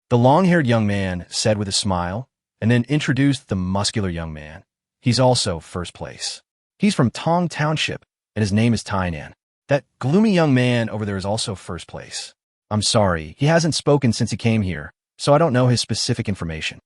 The long-haired young man said with a smile, and then introduced the muscular young man. He's also first place. He's from Tong Township, and his name is Tainan. That gloomy young man over there is also first place. I'm sorry, he hasn't spoken since he came here, so I don't know his specific information.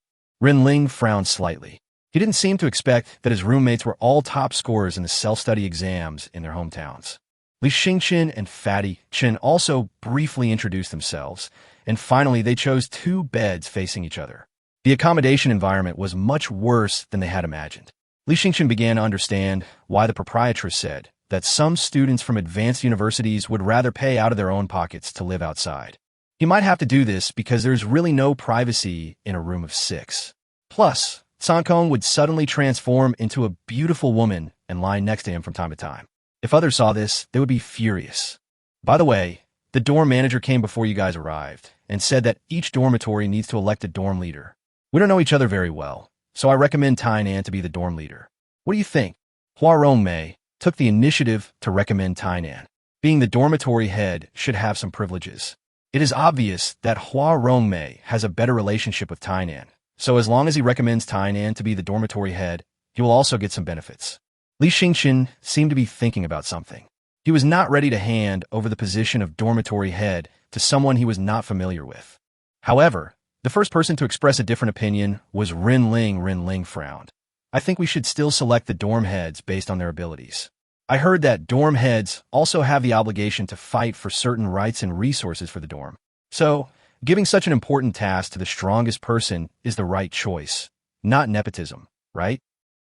Rinling frowned slightly. He didn't seem to expect that his roommates were all top scorers in the self-study exams in their hometowns. Li Yueming and Fatty Chen also briefly introduced themselves, and finally they chose 2 beds facing each other. The accommodation environment was much worse than they had imagined. Li Yueming began to understand why the proprietress said that some students from advanced universities would rather pay out of their own pockets to live outside. He might have to do this because there's really no privacy in a room of 6. Plus, Sankong would suddenly transform into a beautiful woman and lie next to him from time to time. If others saw this, they would be furious. By the way, the dorm manager came before you guys arrived and said that each dormitory needs to elect a dorm leader. We don't know each other very well, so I recommend Tainan to be the dorm leader. What do you think? Li Yueming took the initiative to recommend Tainan. Being the dormitory head should have some privileges. It is obvious that Li Yueming has a better relationship with Tainan, so as long as he recommends Tainan to be the dormitory head, he will also get some benefits. Li Yueming seemed to be thinking about something. He was not ready to hand over the position of dormitory head to someone he was not familiar with. However, the first person to express a different opinion was Rinling. Rinling frowned. I think we should still select the dorm heads based on their abilities. I heard that dorm heads also have the obligation to fight for certain rights and resources for the dorm. So, giving such an important task to the strongest person is the right choice, not nepotism, right?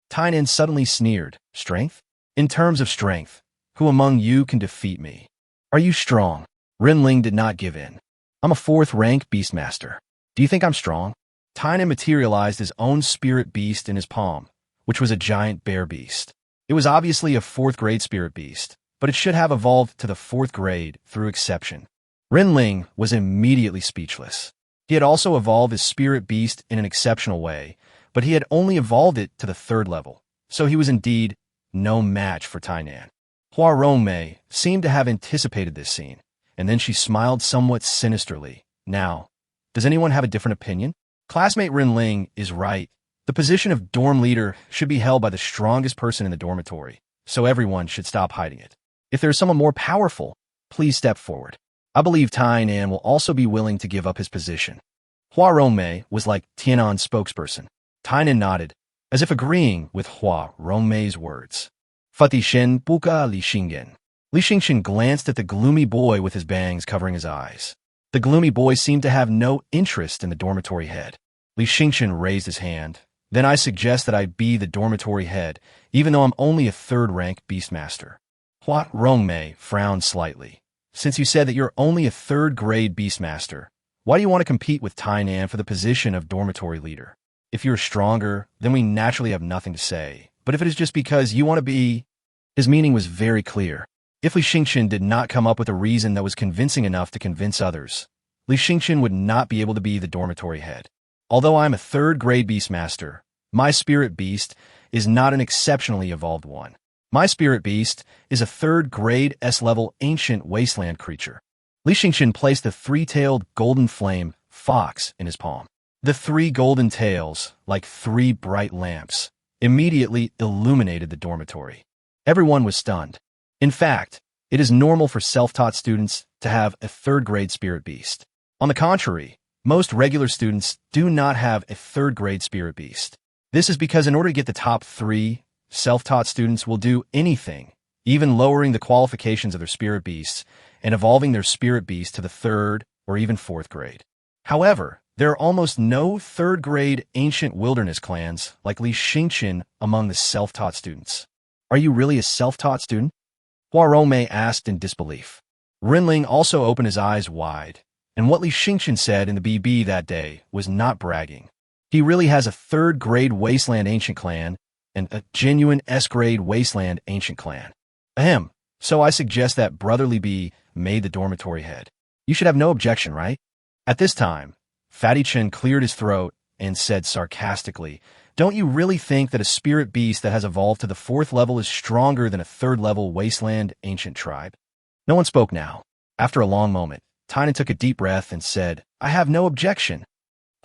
Tainan suddenly sneered. Strength? In terms of strength, who among you can defeat me? Are you strong? Rinling did not give in. I'm a 4th-rank Beastmaster. Do you think I'm strong? Tainan materialized his own spirit beast in his palm, which was a giant bear beast. It was obviously a 4th-grade spirit beast, but it should have evolved to the 4th grade through exception. Rinling was immediately speechless. He had also evolved his spirit beast in an exceptional way, but he had only evolved it to the 3rd level, so he was indeed no match for Tainan. Li Yueming seemed to have anticipated this scene, and then she smiled somewhat sinisterly. Now, does anyone have a different opinion? Classmate Rinling is right. The position of dorm leader should be held by the strongest person in the dormitory, so everyone should stop hiding it. If there is someone more powerful, please step forward. I believe Tainan will also be willing to give up his position. Li Yueming was like Tianan's spokesperson. Tainan nodded, as if agreeing with Li Yueming's words. Fati Shen Buka Li Yueming. Li Yueming glanced at the gloomy boy with his bangs covering his eyes. The gloomy boy seemed to have no interest in the dormitory head. Li Yueming raised his hand. Then I suggest that I be the dormitory head, even though I'm only a 3rd-rank Beastmaster. Li Yueming frowned slightly. Since you said that you're only a 3rd-grade Beastmaster, why do you want to compete with Tainan for the position of dormitory leader? If you're stronger, then we naturally have nothing to say. But if it is just because you want to be... His meaning was very clear. If Li Yueming did not come up with a reason that was convincing enough to convince others, Li Yueming would not be able to be the dormitory head. Although I'm a 3rd-grade Beastmaster, my spirit beast is not an exceptionally evolved one. My spirit beast is a 3rd-grade S-level ancient wasteland creature. Li Yueming placed a 3-tailed golden flame fox in his palm. The 3 golden tails, like 3 bright lamps, immediately illuminated the dormitory. Everyone was stunned. In fact, it is normal for self-taught students to have a 3rd-grade spirit beast. On the contrary, most regular students do not have a 3rd-grade spirit beast. This is because in order to get the top 3, self-taught students will do anything, even lowering the qualifications of their spirit beasts and evolving their spirit beast to the 3rd or even 4th grade. However, there are almost no 3rd-grade ancient wilderness clans like Li Yueming among the self-taught students. Are you really a self-taught student? Li Yueming asked in disbelief. Rinling also opened his eyes wide, and what Li Yueming said in the BB that day was not bragging. He really has a third-grade Wasteland Ancient Clan and a genuine S-grade Wasteland Ancient Clan. Ahem. So I suggest that Brotherly be made the dormitory head. You should have no objection, right? At this time, Fatty Chin cleared his throat and said sarcastically, "Don't you really think that a spirit beast that has evolved to the 4th level is stronger than a 3rd-level Wasteland Ancient tribe?" No one spoke now. After a long moment, Tynan took a deep breath and said, "I have no objection."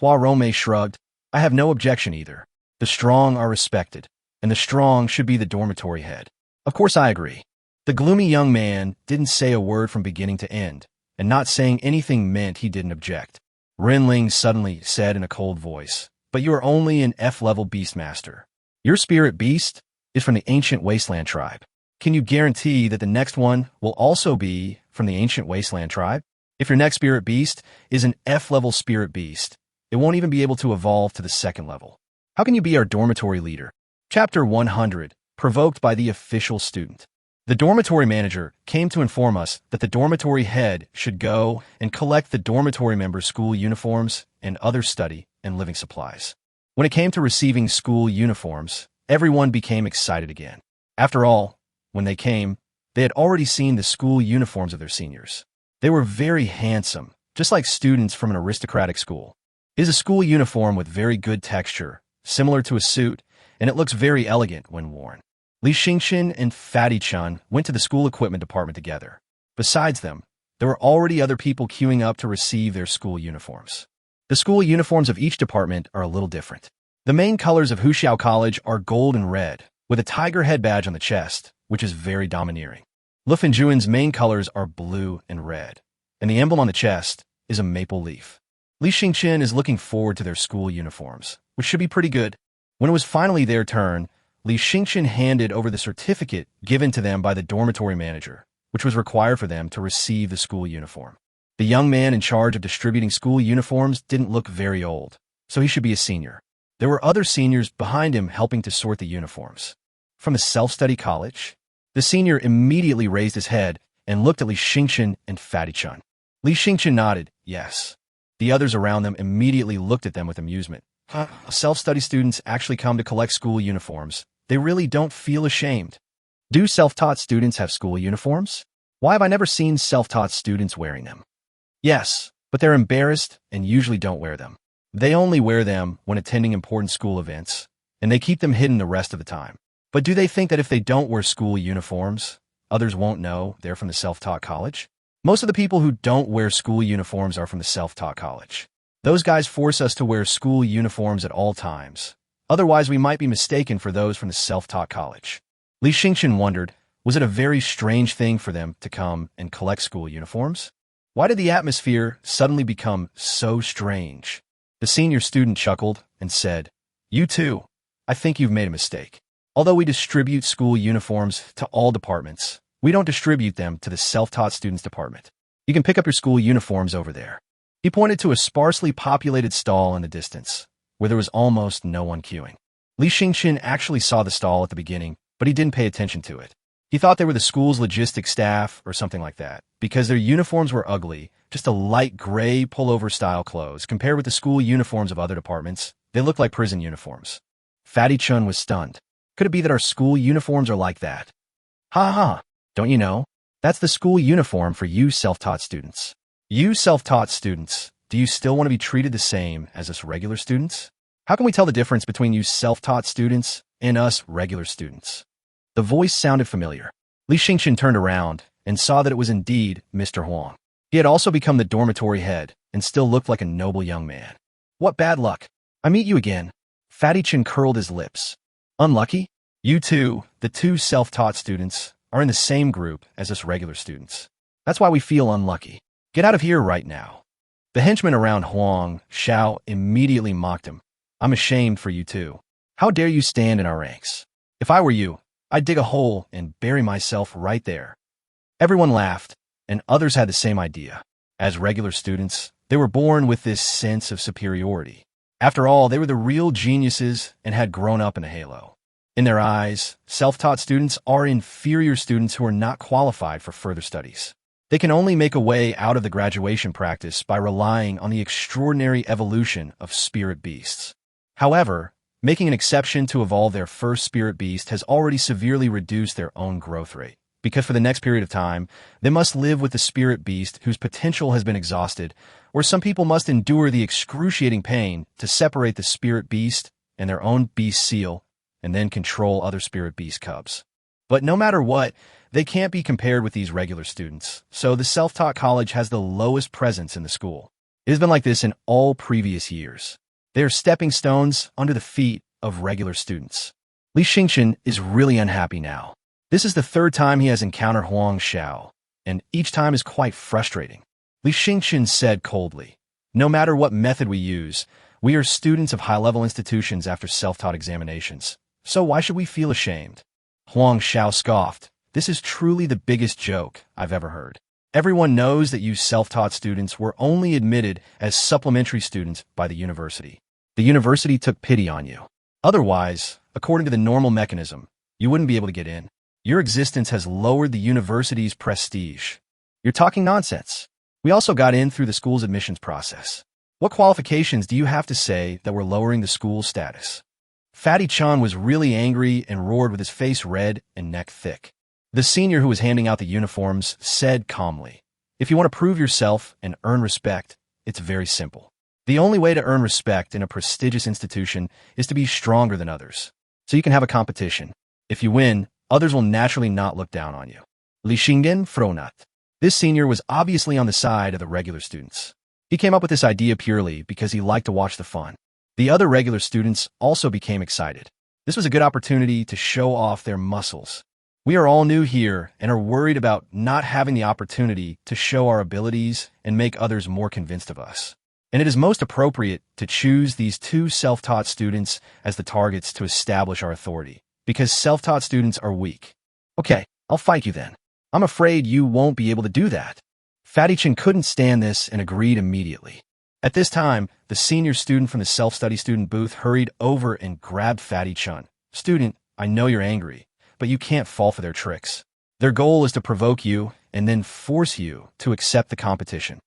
Hua Rome shrugged, "I have no objection either. The strong are respected, and the strong should be the dormitory head." Of course I agree. The gloomy young man didn't say a word from beginning to end, and not saying anything meant he didn't object. Rinling suddenly said in a cold voice, "But you are only an F-level Beastmaster. Your spirit beast is from the Ancient Wasteland tribe. Can you guarantee that the next one will also be from the Ancient Wasteland tribe? If your next spirit beast is an F-level spirit beast, it won't even be able to evolve to the 2nd level. How can you be our dormitory leader?" Chapter 100, Provoked by the Official Student. The dormitory manager came to inform us that the dormitory head should go and collect the dormitory members' school uniforms and other study and living supplies. When it came to receiving school uniforms, everyone became excited again. After all, when they came, they had already seen the school uniforms of their seniors. They were very handsome, just like students from an aristocratic school. It is a school uniform with very good texture, similar to a suit, and it looks very elegant when worn. Li Xingxin and Fatty Chun went to the school equipment department together. Besides them, there were already other people queuing up to receive their school uniforms. The school uniforms of each department are a little different. The main colors of Huxiao College are gold and red, with a tiger head badge on the chest, which is very domineering. Lufenjuan's main colors are blue and red, and the emblem on the chest is a maple leaf. Li Xingxin is looking forward to their school uniforms, which should be pretty good. When it was finally their turn, Li Xingxin handed over the certificate given to them by the dormitory manager, which was required for them to receive the school uniform. The young man in charge of distributing school uniforms didn't look very old, so he should be a senior. There were other seniors behind him helping to sort the uniforms. From the self-study college, the senior immediately raised his head and looked at Li Xingxin and Fatty Chun. Li Xingxin nodded, yes. The others around them immediately looked at them with amusement. Self-study students actually come to collect school uniforms. They really don't feel ashamed. Do self-taught students have school uniforms? Why have I never seen self-taught students wearing them? Yes, but they're embarrassed and usually don't wear them. They only wear them when attending important school events, and they keep them hidden the rest of the time. But do they think that if they don't wear school uniforms, others won't know they're from the self-taught college? Most of the people who don't wear school uniforms are from the self-taught college. Those guys force us to wear school uniforms at all times. Otherwise, we might be mistaken for those from the self-taught college. Li Xingxin wondered, was it a very strange thing for them to come and collect school uniforms? Why did the atmosphere suddenly become so strange? The senior student chuckled and said, "You too. I think you've made a mistake. Although we distribute school uniforms to all departments, we don't distribute them to the self-taught students department. You can pick up your school uniforms over there." He pointed to a sparsely populated stall in the distance, where there was almost no one queuing. Li Xingxin actually saw the stall at the beginning, but he didn't pay attention to it. He thought they were the school's logistics staff or something like that, because their uniforms were ugly, just a light gray pullover-style clothes. Compared with the school uniforms of other departments, they looked like prison uniforms. Fatty Chun was stunned. Could it be that our school uniforms are like that? Ha ha! Don't you know? That's the school uniform for you self-taught students. You self-taught students, do you still want to be treated the same as us regular students? How can we tell the difference between you self-taught students and us regular students? The voice sounded familiar. Li Xingxin turned around and saw that it was indeed Mr. Huang. He had also become the dormitory head and still looked like a noble young man. What bad luck! I meet you again. Fatty Chin curled his lips. Unlucky? You two, the two self-taught students, are in the same group as us regular students. That's why we feel unlucky. Get out of here right now. The henchmen around Huang Xiao immediately mocked him. I'm ashamed for you too. How dare you stand in our ranks? If I were you, I'd dig a hole and bury myself right there. Everyone laughed, and others had the same idea. As regular students, they were born with this sense of superiority. After all, they were the real geniuses and had grown up in a halo. In their eyes, self-taught students are inferior students who are not qualified for further studies. They can only make a way out of the graduation practice by relying on the extraordinary evolution of spirit beasts. However, making an exception to evolve their first spirit beast has already severely reduced their own growth rate, because for the next period of time, they must live with the spirit beast whose potential has been exhausted, or some people must endure the excruciating pain to separate the spirit beast and their own beast seal, and then control other spirit beast cubs. But no matter what, they can't be compared with these regular students, so the self-taught college has the lowest presence in the school. It has been like this in all previous years. They are stepping stones under the feet of regular students. Li Yueming is really unhappy now. This is the third time he has encountered Huang Xiao, and each time is quite frustrating. Li Yueming said coldly, "No matter what method we use, we are students of high-level institutions after self-taught examinations, so why should we feel ashamed?" Huang Xiao scoffed, "This is truly the biggest joke I've ever heard. Everyone knows that you self-taught students were only admitted as supplementary students by the university. The university took pity on you. Otherwise, according to the normal mechanism, you wouldn't be able to get in. Your existence has lowered the university's prestige. You're talking nonsense. We also got in through the school's admissions process. What qualifications do you have to say that we're lowering the school's status?" Fatty Chan was really angry and roared with his face red and neck thick. The senior who was handing out the uniforms said calmly, "If you want to prove yourself and earn respect, it's very simple. The only way to earn respect in a prestigious institution is to be stronger than others. So you can have a competition. If you win, others will naturally not look down on you." Li Yueming frowned. This senior was obviously on the side of the regular students. He came up with this idea purely because he liked to watch the fun. The other regular students also became excited. This was a good opportunity to show off their muscles. We are all new here and are worried about not having the opportunity to show our abilities and make others more convinced of us. And it is most appropriate to choose these two self-taught students as the targets to establish our authority, because self-taught students are weak. "Okay, I'll fight you then. I'm afraid you won't be able to do that." Fatty Chan couldn't stand this and agreed immediately. At this time, the senior student from the self-study student booth hurried over and grabbed Fatty Chan. "Student, I know you're angry, but you can't fall for their tricks. Their goal is to provoke you and then force you to accept the competition."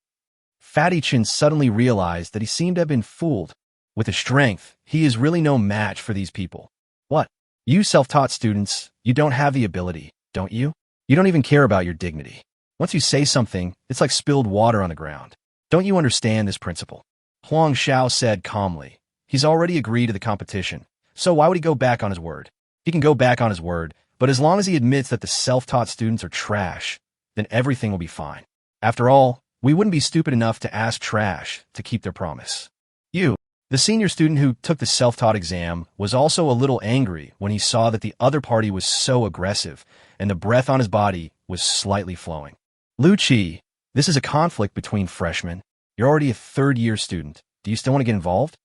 Fatty Chan suddenly realized that he seemed to have been fooled. With his strength, he is really no match for these people. "What? You self-taught students, you don't have the ability, don't you? You don't even care about your dignity. Once you say something, it's like spilled water on the ground. Don't you understand this principle?" Huang Xiao said calmly. He's already agreed to the competition, so why would he go back on his word? He can go back on his word, but as long as he admits that the self-taught students are trash, then everything will be fine. After all, we wouldn't be stupid enough to ask trash to keep their promise. The senior student who took the self-taught exam was also a little angry when he saw that the other party was so aggressive and the breath on his body was slightly flowing. "Lu Qi, this is a conflict between freshmen. You're already a third-year student. Do you still want to get involved?"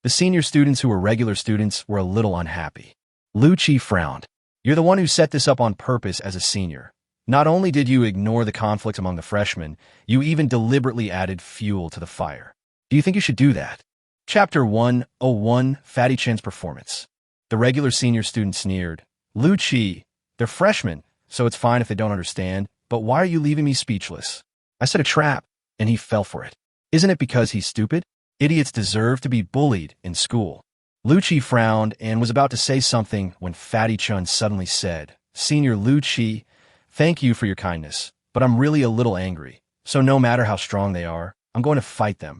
The senior students who were regular students were a little unhappy. Lu Qi frowned. "You're the one who set this up on purpose as a senior. Not only did you ignore the conflicts among the freshmen, you even deliberately added fuel to the fire. Do you think you should do that?" Chapter 101, Fatty Chan's Performance. The regular senior student sneered. "Lu Qi, they're freshmen, so it's fine if they don't understand, but why are you leaving me speechless? I set a trap, and he fell for it. Isn't it because he's stupid? Idiots deserve to be bullied in school." Lu Qi frowned and was about to say something when Fatty Chan suddenly said, "Senior Lu Qi, thank you for your kindness, but I'm really a little angry, so no matter how strong they are, I'm going to fight them."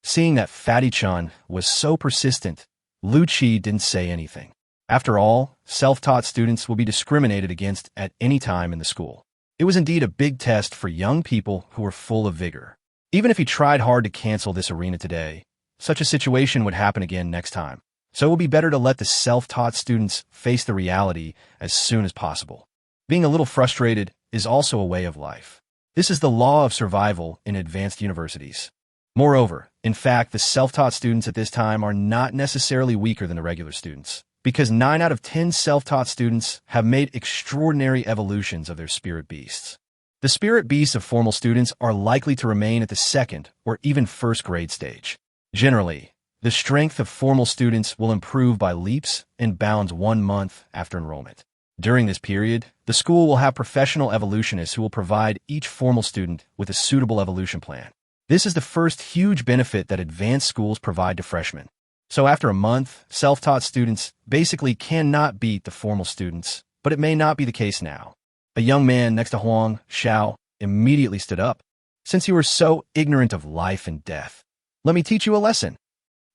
Seeing that Fatty Chan was so persistent, Lu Qi didn't say anything. After all, self-taught students will be discriminated against at any time in the school. It was indeed a big test for young people who were full of vigor. Even if he tried hard to cancel this arena today, such a situation would happen again next time. So it would be better to let the self-taught students face the reality as soon as possible. Being a little frustrated is also a way of life. This is the law of survival in advanced universities. Moreover, in fact, the self-taught students at this time are not necessarily weaker than the regular students, because 9 out of 10 self-taught students have made extraordinary evolutions of their spirit beasts. The spirit beasts of formal students are likely to remain at the second or even first grade stage. Generally, the strength of formal students will improve by leaps and bounds 1 month after enrollment. During this period, the school will have professional evolutionists who will provide each formal student with a suitable evolution plan. This is the first huge benefit that advanced schools provide to freshmen. So after a month, self-taught students basically cannot beat the formal students, but it may not be the case now. A young man next to Huang Xiao immediately stood up. Since you are so ignorant of life and death, let me teach you a lesson.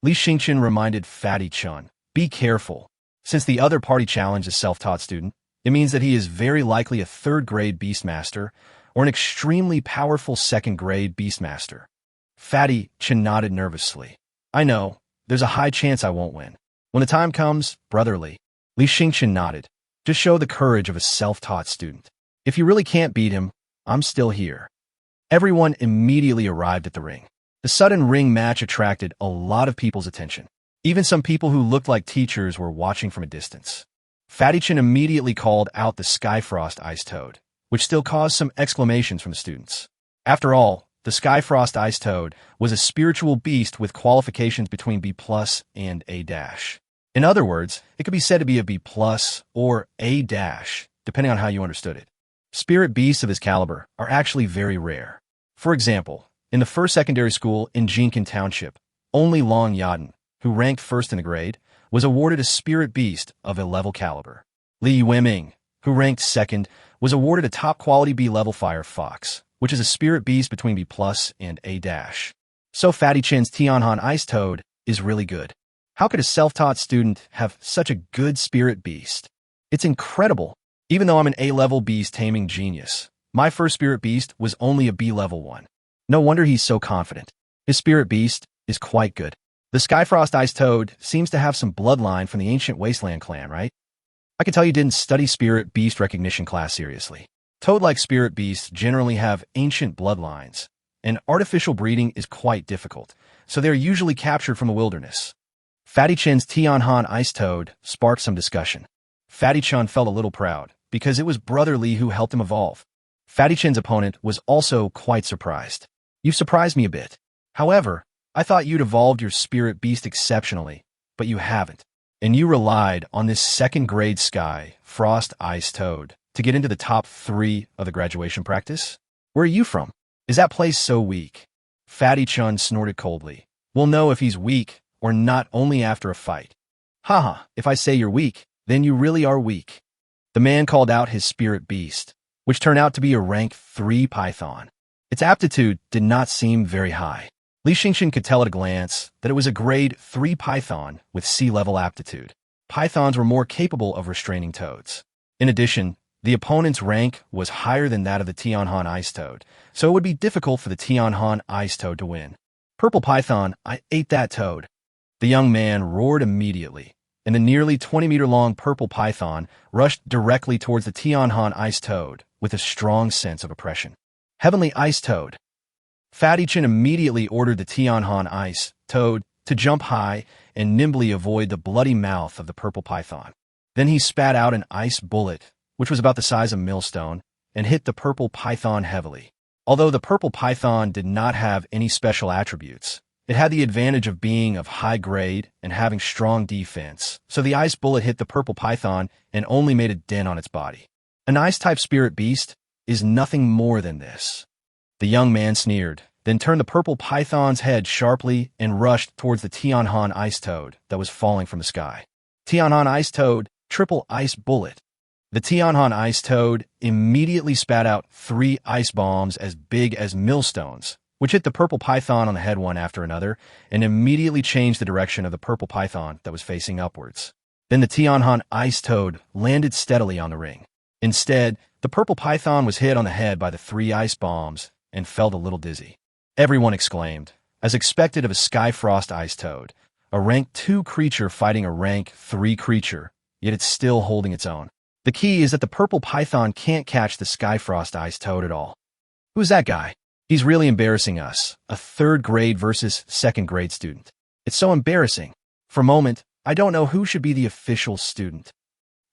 Li Xingqian reminded Fatty Chun, be careful. Since the other party challenged a self-taught student, it means that he is very likely a third-grade Beastmaster or an extremely powerful second-grade Beastmaster. Fatty Chun nodded nervously. I know, there's a high chance I won't win. When the time comes, brotherly. Li Xingqian nodded. Just show the courage of a self-taught student. If you really can't beat him, I'm still here. Everyone immediately arrived at the ring. The sudden ring match attracted a lot of people's attention. Even some people who looked like teachers were watching from a distance. Fatty Chun immediately called out the Skyfrost Ice Toad, which still caused some exclamations from the students. After all, the Skyfrost Ice Toad was a spiritual beast with qualifications between B+ and A-. In other words, it could be said to be a B+ or A-, depending on how you understood it. Spirit beasts of his caliber are actually very rare. For example, in the first secondary school in Jincan Township, only Long Yaden, who ranked first in the grade, was awarded a spirit beast of a level caliber. Li Yueming, who ranked second, was awarded a top-quality B-level fire fox, which is a spirit beast between B+ and A-. So Fatty Chun's Tianhan Ice Toad is really good. How could a self-taught student have such a good spirit beast? It's incredible. Even though I'm an A-level beast taming genius, my first spirit beast was only a B-level one. No wonder he's so confident. His spirit beast is quite good. The Skyfrost Ice Toad seems to have some bloodline from the ancient Wasteland clan, right? I can tell you didn't study spirit beast recognition class seriously. Toad-like spirit beasts generally have ancient bloodlines, and artificial breeding is quite difficult, so they are usually captured from the wilderness. Fatty Chun's Tianhan Ice Toad sparked some discussion. Fatty Chun felt a little proud, because it was Brother Li who helped him evolve. Fatty Chun's opponent was also quite surprised. You've surprised me a bit. However, I thought you'd evolved your spirit beast exceptionally, but you haven't. And you relied on this second-grade Skyfrost Ice Toad to get into the top 3 of the graduation practice? Where are you from? Is that place so weak? Fatty Chun snorted coldly. We'll know if he's weak or not only after a fight. Haha, if I say you're weak, then you really are weak. The man called out his spirit beast, which turned out to be a rank 3 python. Its aptitude did not seem very high. Li Xingqian could tell at a glance that it was a grade 3 python with sea-level aptitude. Pythons were more capable of restraining toads. In addition, the opponent's rank was higher than that of the Tianhan Ice Toad, so it would be difficult for the Tianhan Ice Toad to win. Purple Python, I ate that toad. The young man roared immediately, and the nearly 20-meter-long purple python rushed directly towards the Tianhan Ice Toad with a strong sense of oppression. Heavenly Ice Toad. Fatty Chun immediately ordered the Tianhan Ice Toad to jump high and nimbly avoid the bloody mouth of the purple python. Then he spat out an ice bullet, which was about the size of a millstone, and hit the purple python heavily. Although the purple python did not have any special attributes, it had the advantage of being of high grade and having strong defense, so the ice bullet hit the purple python and only made a dent on its body. An ice-type spirit beast is nothing more than this. The young man sneered, then turned the purple python's head sharply and rushed towards the Tianhan Ice Toad that was falling from the sky. Tianhan Ice Toad, triple ice bullet. The Tianhan Ice Toad immediately spat out 3 ice bombs as big as millstones, which hit the purple python on the head one after another, and immediately changed the direction of the purple python that was facing upwards. Then the Tianhan Ice Toad landed steadily on the ring. Instead, the purple python was hit on the head by the 3 ice bombs and felt a little dizzy. Everyone exclaimed, as expected of a Skyfrost Ice Toad, a rank 2 creature fighting a rank 3 creature, yet it's still holding its own. The key is that the purple python can't catch the Skyfrost Ice Toad at all. Who's that guy? He's really embarrassing us, a 3rd grade versus 2nd grade student. It's so embarrassing. For a moment, I don't know who should be the official student.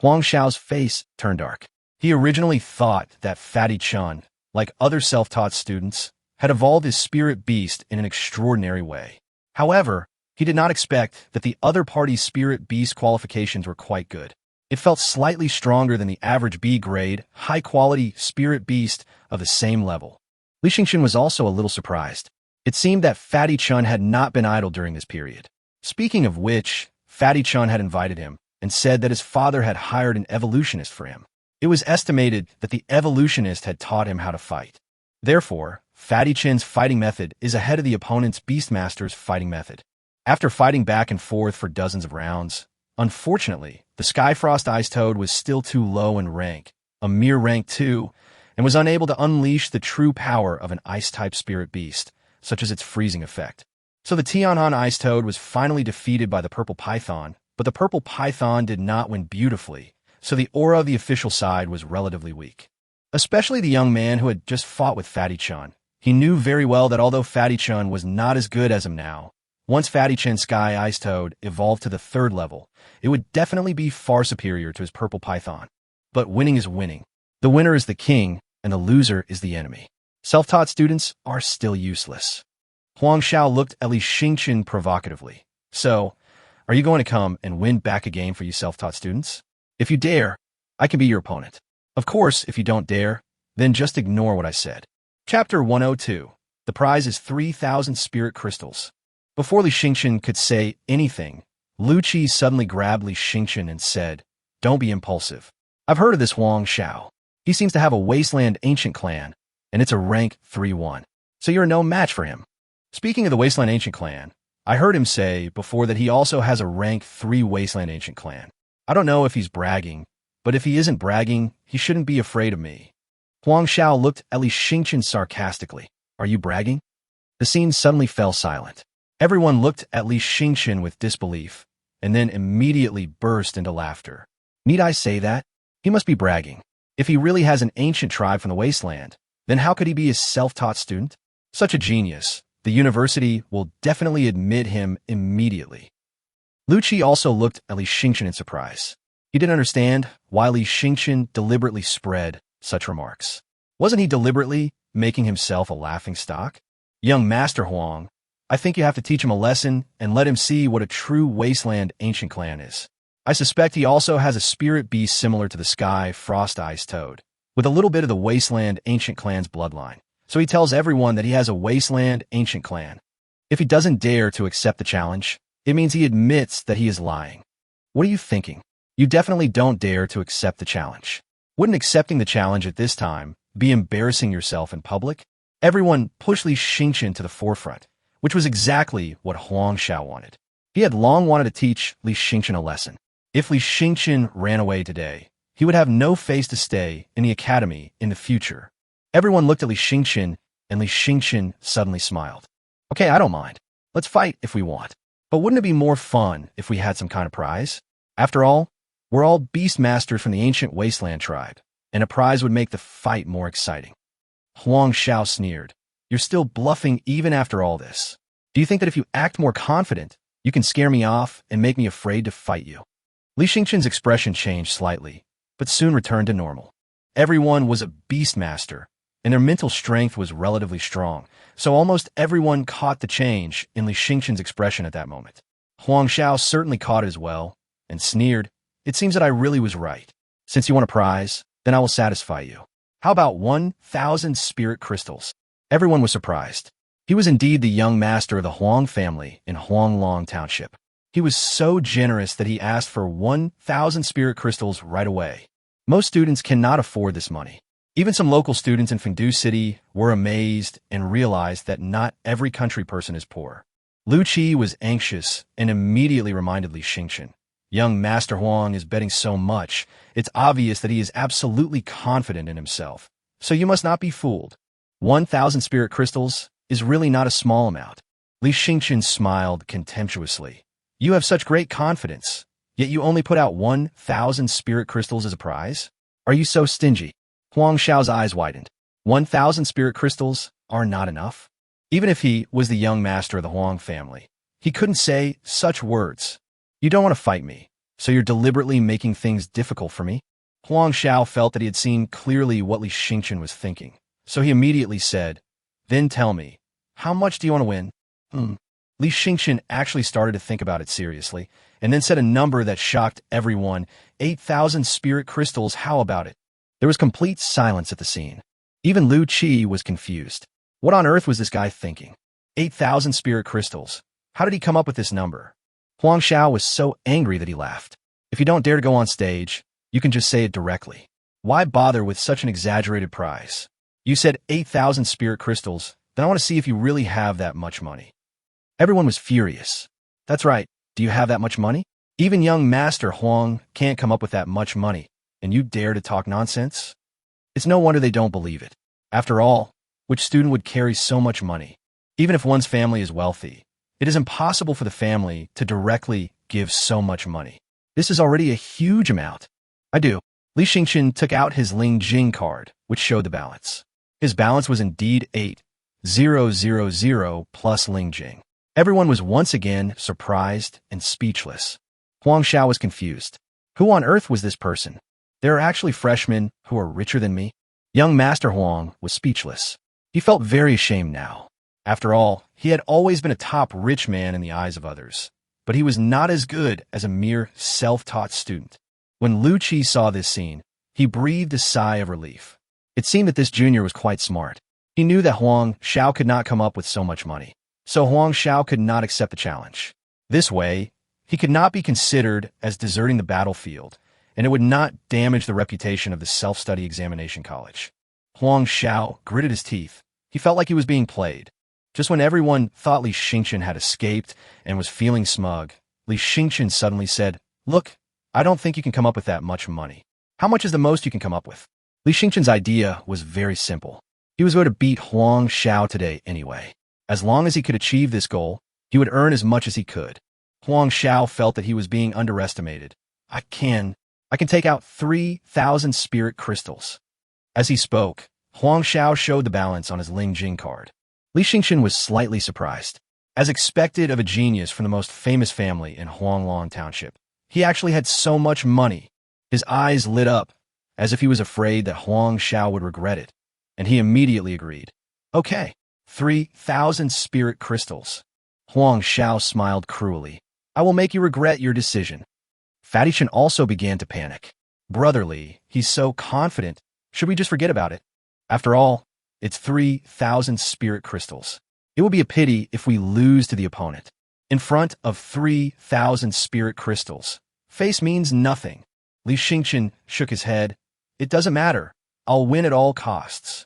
Huang Xiao's face turned dark. He originally thought that Fatty Chun, like other self-taught students, had evolved his spirit beast in an extraordinary way. However, he did not expect that the other party's spirit beast qualifications were quite good. It felt slightly stronger than the average B-grade, high-quality spirit beast of the same level. Li Xingqian was also a little surprised. It seemed that Fatty Chun had not been idle during this period. Speaking of which, Fatty Chun had invited him and said that his father had hired an evolutionist for him. It was estimated that the evolutionist had taught him how to fight. Therefore, Fatty Chun's fighting method is ahead of the opponent's Beastmasters fighting method. After fighting back and forth for dozens of rounds, unfortunately, the Skyfrost Ice Toad was still too low in rank, a mere rank 2, and was unable to unleash the true power of an Ice-type spirit beast, such as its freezing effect. So the Tianhan Ice Toad was finally defeated by the Purple Python, but the Purple Python did not win beautifully, so the aura of the official side was relatively weak. Especially the young man who had just fought with Fatty Chun. He knew very well that although Fatty Chun was not as good as him now, once Fatty Chun's Sky Ice Toad evolved to the 3rd level, it would definitely be far superior to his Purple Python. But winning is winning. The winner is the king, and the loser is the enemy. Self-taught students are still useless. Huang Xiao looked at Li Xingchen provocatively. So, are you going to come and win back a game for you self-taught students? If you dare, I can be your opponent. Of course, if you don't dare, then just ignore what I said. Chapter 102. The prize is 3,000 spirit crystals. Before Li Xingchen could say anything, Lu Qi suddenly grabbed Li Xingchen and said, "Don't be impulsive. I've heard of this Huang Xiao. He seems to have a Wasteland Ancient Clan, and it's a rank 3-1. So you're no match for him." Speaking of the Wasteland Ancient Clan, I heard him say before that he also has a rank 3 Wasteland Ancient Clan. I don't know if he's bragging, but if he isn't bragging, he shouldn't be afraid of me. Huang Xiao looked at Li Xingchen sarcastically. Are you bragging? The scene suddenly fell silent. Everyone looked at Li Xingchen with disbelief, and then immediately burst into laughter. Need I say that? He must be bragging. If he really has an ancient tribe from the wasteland, then how could he be a self-taught student? Such a genius. The university will definitely admit him immediately. Lu Qi also looked at Li Xingchen in surprise. He didn't understand why Li Xingchen deliberately spread such remarks. Wasn't he deliberately making himself a laughingstock? Young Master Huang, I think you have to teach him a lesson and let him see what a true Wasteland Ancient Clan is. I suspect he also has a spirit beast similar to the Sky Frost Ice Toad, with a little bit of the Wasteland Ancient Clan's bloodline. So he tells everyone that he has a Wasteland Ancient Clan. If he doesn't dare to accept the challenge, it means he admits that he is lying. What are you thinking? You definitely don't dare to accept the challenge. Wouldn't accepting the challenge at this time be embarrassing yourself in public? Everyone pushed Li Xingchen to the forefront, which was exactly what Huang Xiao wanted. He had long wanted to teach Li Xingchen a lesson. If Li Xingchen ran away today, he would have no face to stay in the academy in the future. Everyone looked at Li Xingchen, and Li Xingchen suddenly smiled. Okay, I don't mind. Let's fight if we want. But wouldn't it be more fun if we had some kind of prize? After all, we're all Beastmasters from the ancient Wasteland tribe, and a prize would make the fight more exciting. Huang Xiao sneered. You're still bluffing even after all this. Do you think that if you act more confident, you can scare me off and make me afraid to fight you? Li Xingchen's expression changed slightly, but soon returned to normal. Everyone was a Beastmaster, and their mental strength was relatively strong, so almost everyone caught the change in Li Xingchen's expression at that moment. Huang Xiao certainly caught it as well, and sneered, It seems that I really was right. Since you want a prize, then I will satisfy you. How about 1,000 spirit crystals? Everyone was surprised. He was indeed the young master of the Huang family in Jincan Township. He was so generous that he asked for 1,000 spirit crystals right away. Most students cannot afford this money. Even some local students in Fengdu City were amazed and realized that not every country person is poor. Lu Qi was anxious and immediately reminded Li Xingchen. Young Master Huang is betting so much, it's obvious that he is absolutely confident in himself. So you must not be fooled. 1,000 spirit crystals is really not a small amount. Li Xingchen smiled contemptuously. You have such great confidence, yet you only put out 1,000 spirit crystals as a prize? Are you so stingy? Huang Xiao's eyes widened. 1,000 spirit crystals are not enough? Even if he was the young master of the Huang family, he couldn't say such words. You don't want to fight me, so you're deliberately making things difficult for me? Huang Xiao felt that he had seen clearly what Li Xingchen was thinking, so he immediately said, Then tell me, how much do you want to win? Li Xingchen actually started to think about it seriously, and then said a number that shocked everyone. 8,000 spirit crystals, how about it? There was complete silence at the scene. Even Lu Qi was confused. What on earth was this guy thinking? 8,000 spirit crystals. How did he come up with this number? Huang Xiao was so angry that he laughed. If you don't dare to go on stage, you can just say it directly. Why bother with such an exaggerated prize? You said 8,000 spirit crystals, then I want to see if you really have that much money. Everyone was furious. That's right, do you have that much money? Even young Master Huang can't come up with that much money, and you dare to talk nonsense? It's no wonder they don't believe it. After all, which student would carry so much money? Even if one's family is wealthy, it is impossible for the family to directly give so much money. This is already a huge amount. I do. Li Xingchen took out his Ling Jing card, which showed the balance. His balance was indeed 8,000 plus Ling Jing. Everyone was once again surprised and speechless. Huang Xiao was confused. Who on earth was this person? There are actually freshmen who are richer than me? Young Master Huang was speechless. He felt very ashamed now. After all, he had always been a top rich man in the eyes of others, but he was not as good as a mere self-taught student. When Lu Qi saw this scene, he breathed a sigh of relief. It seemed that this junior was quite smart. He knew that Huang Xiao could not come up with so much money, so Huang Xiao could not accept the challenge. This way, he could not be considered as deserting the battlefield, and it would not damage the reputation of the self-study examination college. Huang Xiao gritted his teeth. He felt like he was being played. Just when everyone thought Li Xingchen had escaped and was feeling smug, Li Xingchen suddenly said, "Look, I don't think you can come up with that much money. How much is the most you can come up with?" Li Xingchen's idea was very simple. He was going to beat Huang Xiao today anyway. As long as he could achieve this goal, he would earn as much as he could. Huang Xiao felt that he was being underestimated. I can take out 3,000 spirit crystals. As he spoke, Huang Xiao showed the balance on his Ling Jing card. Li Xingchen was slightly surprised. As expected of a genius from the most famous family in Jincan Township, he actually had so much money. His eyes lit up, as if he was afraid that Huang Xiao would regret it, and he immediately agreed. Okay, 3,000 spirit crystals. Huang Xiao smiled cruelly. I will make you regret your decision. Fatty Chen also began to panic. Brotherly, he's so confident. Should we just forget about it? After all, it's 3,000 spirit crystals. It would be a pity if we lose to the opponent. In front of 3,000 spirit crystals, face means nothing. Li Xingchen shook his head. It doesn't matter. I'll win at all costs.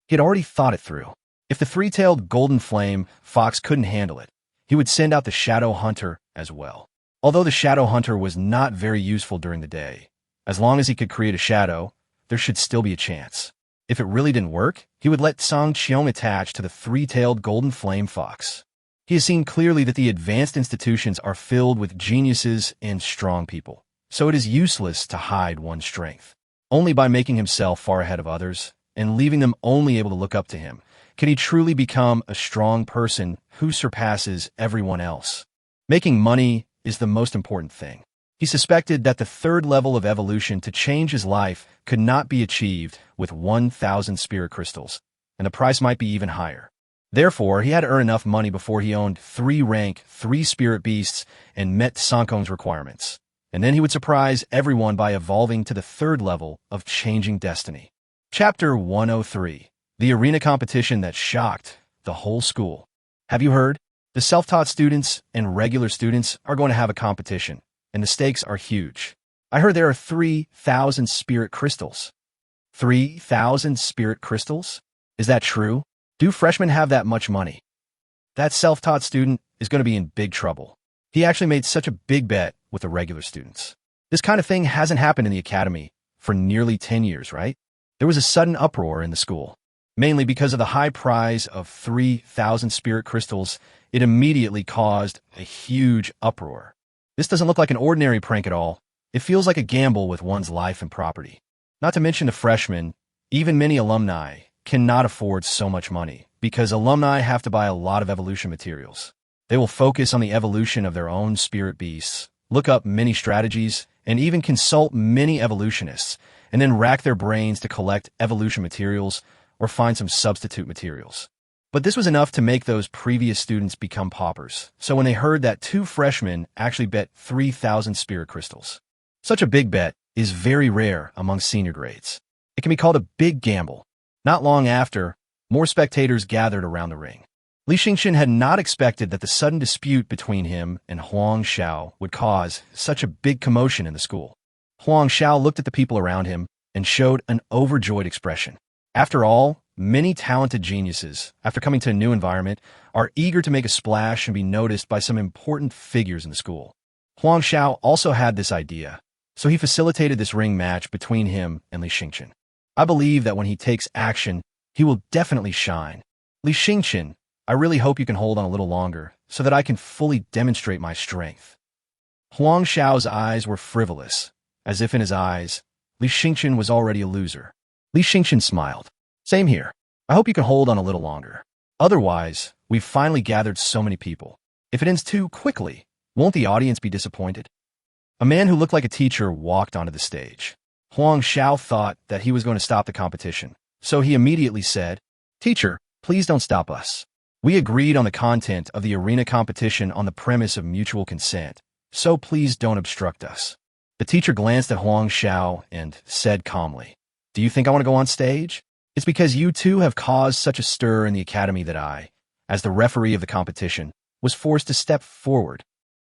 He had already thought it through. If the three-tailed golden flame fox couldn't handle it, he would send out the shadow hunter as well. Although the shadow hunter was not very useful during the day, as long as he could create a shadow, there should still be a chance. If it really didn't work, he would let Song Qiong attach to the three-tailed golden flame fox. He has seen clearly that the advanced institutions are filled with geniuses and strong people, so it is useless to hide one's strength. Only by making himself far ahead of others and leaving them only able to look up to him can he truly become a strong person who surpasses everyone else. Making money is the most important thing. He suspected that the third level of evolution to change his life could not be achieved with 1,000 spirit crystals, and the price might be even higher. Therefore, he had to earn enough money before he owned 3 rank, 3 spirit beasts, and met Sankong's requirements. And then he would surprise everyone by evolving to the third level of changing destiny. Chapter 103. The arena competition that shocked the whole school. Have you heard? The self-taught students and regular students are going to have a competition, and the stakes are huge. I heard there are 3,000 spirit crystals. 3,000 spirit crystals? Is that true? Do freshmen have that much money? That self-taught student is going to be in big trouble. He actually made such a big bet with the regular students. This kind of thing hasn't happened in the academy for nearly 10 years, right? There was a sudden uproar in the school. Mainly because of the high prize of 3,000 spirit crystals, it immediately caused a huge uproar. This doesn't look like an ordinary prank at all. It feels like a gamble with one's life and property. Not to mention the freshmen, even many alumni, cannot afford so much money because alumni have to buy a lot of evolution materials. They will focus on the evolution of their own spirit beasts, look up many strategies, and even consult many evolutionists, and then rack their brains to collect evolution materials or find some substitute materials. But this was enough to make those previous students become paupers, so when they heard that 2 freshmen actually bet 3,000 spirit crystals. Such a big bet is very rare among senior grades. It can be called a big gamble. Not long after, more spectators gathered around the ring. Li Xingchen had not expected that the sudden dispute between him and Huang Xiao would cause such a big commotion in the school. Huang Xiao looked at the people around him and showed an overjoyed expression. After all, many talented geniuses, after coming to a new environment, are eager to make a splash and be noticed by some important figures in the school. Huang Xiao also had this idea, so he facilitated this ring match between him and Li Xingchen. I believe that when he takes action, he will definitely shine. Li Xingchen, I really hope you can hold on a little longer, so that I can fully demonstrate my strength. Huang Xiao's eyes were frivolous, as if in his eyes, Li Xingchen was already a loser. Li Xingchen smiled. Same here. I hope you can hold on a little longer. Otherwise, we've finally gathered so many people. If it ends too quickly, won't the audience be disappointed? A man who looked like a teacher walked onto the stage. Huang Xiao thought that he was going to stop the competition, so he immediately said, "Teacher, please don't stop us. We agreed on the content of the arena competition on the premise of mutual consent, so please don't obstruct us." The teacher glanced at Huang Xiao and said calmly, "Do you think I want to go on stage? It's because you two have caused such a stir in the academy that I, as the referee of the competition, was forced to step forward."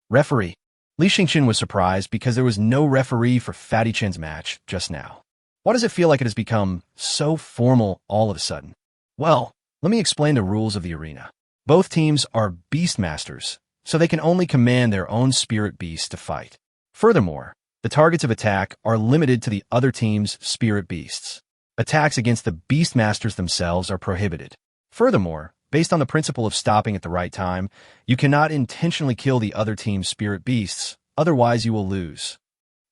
Referee. Li Xingchen was surprised because there was no referee for Fatty Chen's match just now. Why does it feel like it has become so formal all of a sudden? Well, let me explain the rules of the arena. Both teams are Beastmasters, so they can only command their own spirit beasts to fight. Furthermore, the targets of attack are limited to the other team's spirit beasts. Attacks against the Beastmasters themselves are prohibited. Furthermore, based on the principle of stopping at the right time, you cannot intentionally kill the other team's spirit beasts, otherwise you will lose.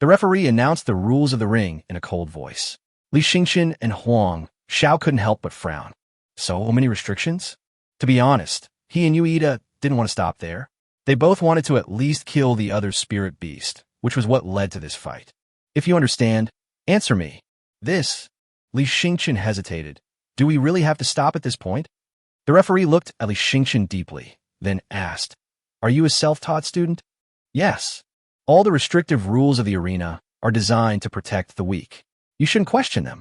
The referee announced the rules of the ring in a cold voice. Li Xingchen and Huang Xiao couldn't help but frown. So many restrictions? To be honest, he and Yuida didn't want to stop there. They both wanted to at least kill the other spirit beast, which was what led to this fight. If you understand, answer me. This. Li Xingchen hesitated. Do we really have to stop at this point? The referee looked at Li Xingchen deeply, then asked, "Are you a self-taught student?" "Yes. All the restrictive rules of the arena are designed to protect the weak. You shouldn't question them."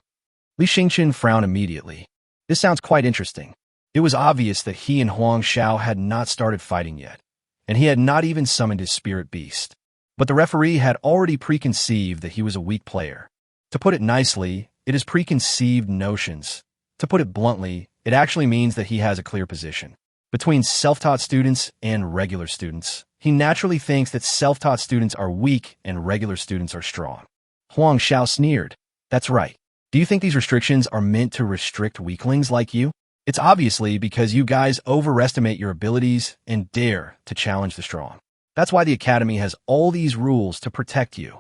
Li Xingchen frowned immediately. This sounds quite interesting. It was obvious that he and Huang Xiao had not started fighting yet, and he had not even summoned his spirit beast. But the referee had already preconceived that he was a weak player. To put it nicely, it is preconceived notions. To put it bluntly, it actually means that he has a clear position. Between self-taught students and regular students, he naturally thinks that self-taught students are weak and regular students are strong. Huang Xiao sneered. "That's right. Do you think these restrictions are meant to restrict weaklings like you? It's obviously because you guys overestimate your abilities and dare to challenge the strong. That's why the academy has all these rules to protect you."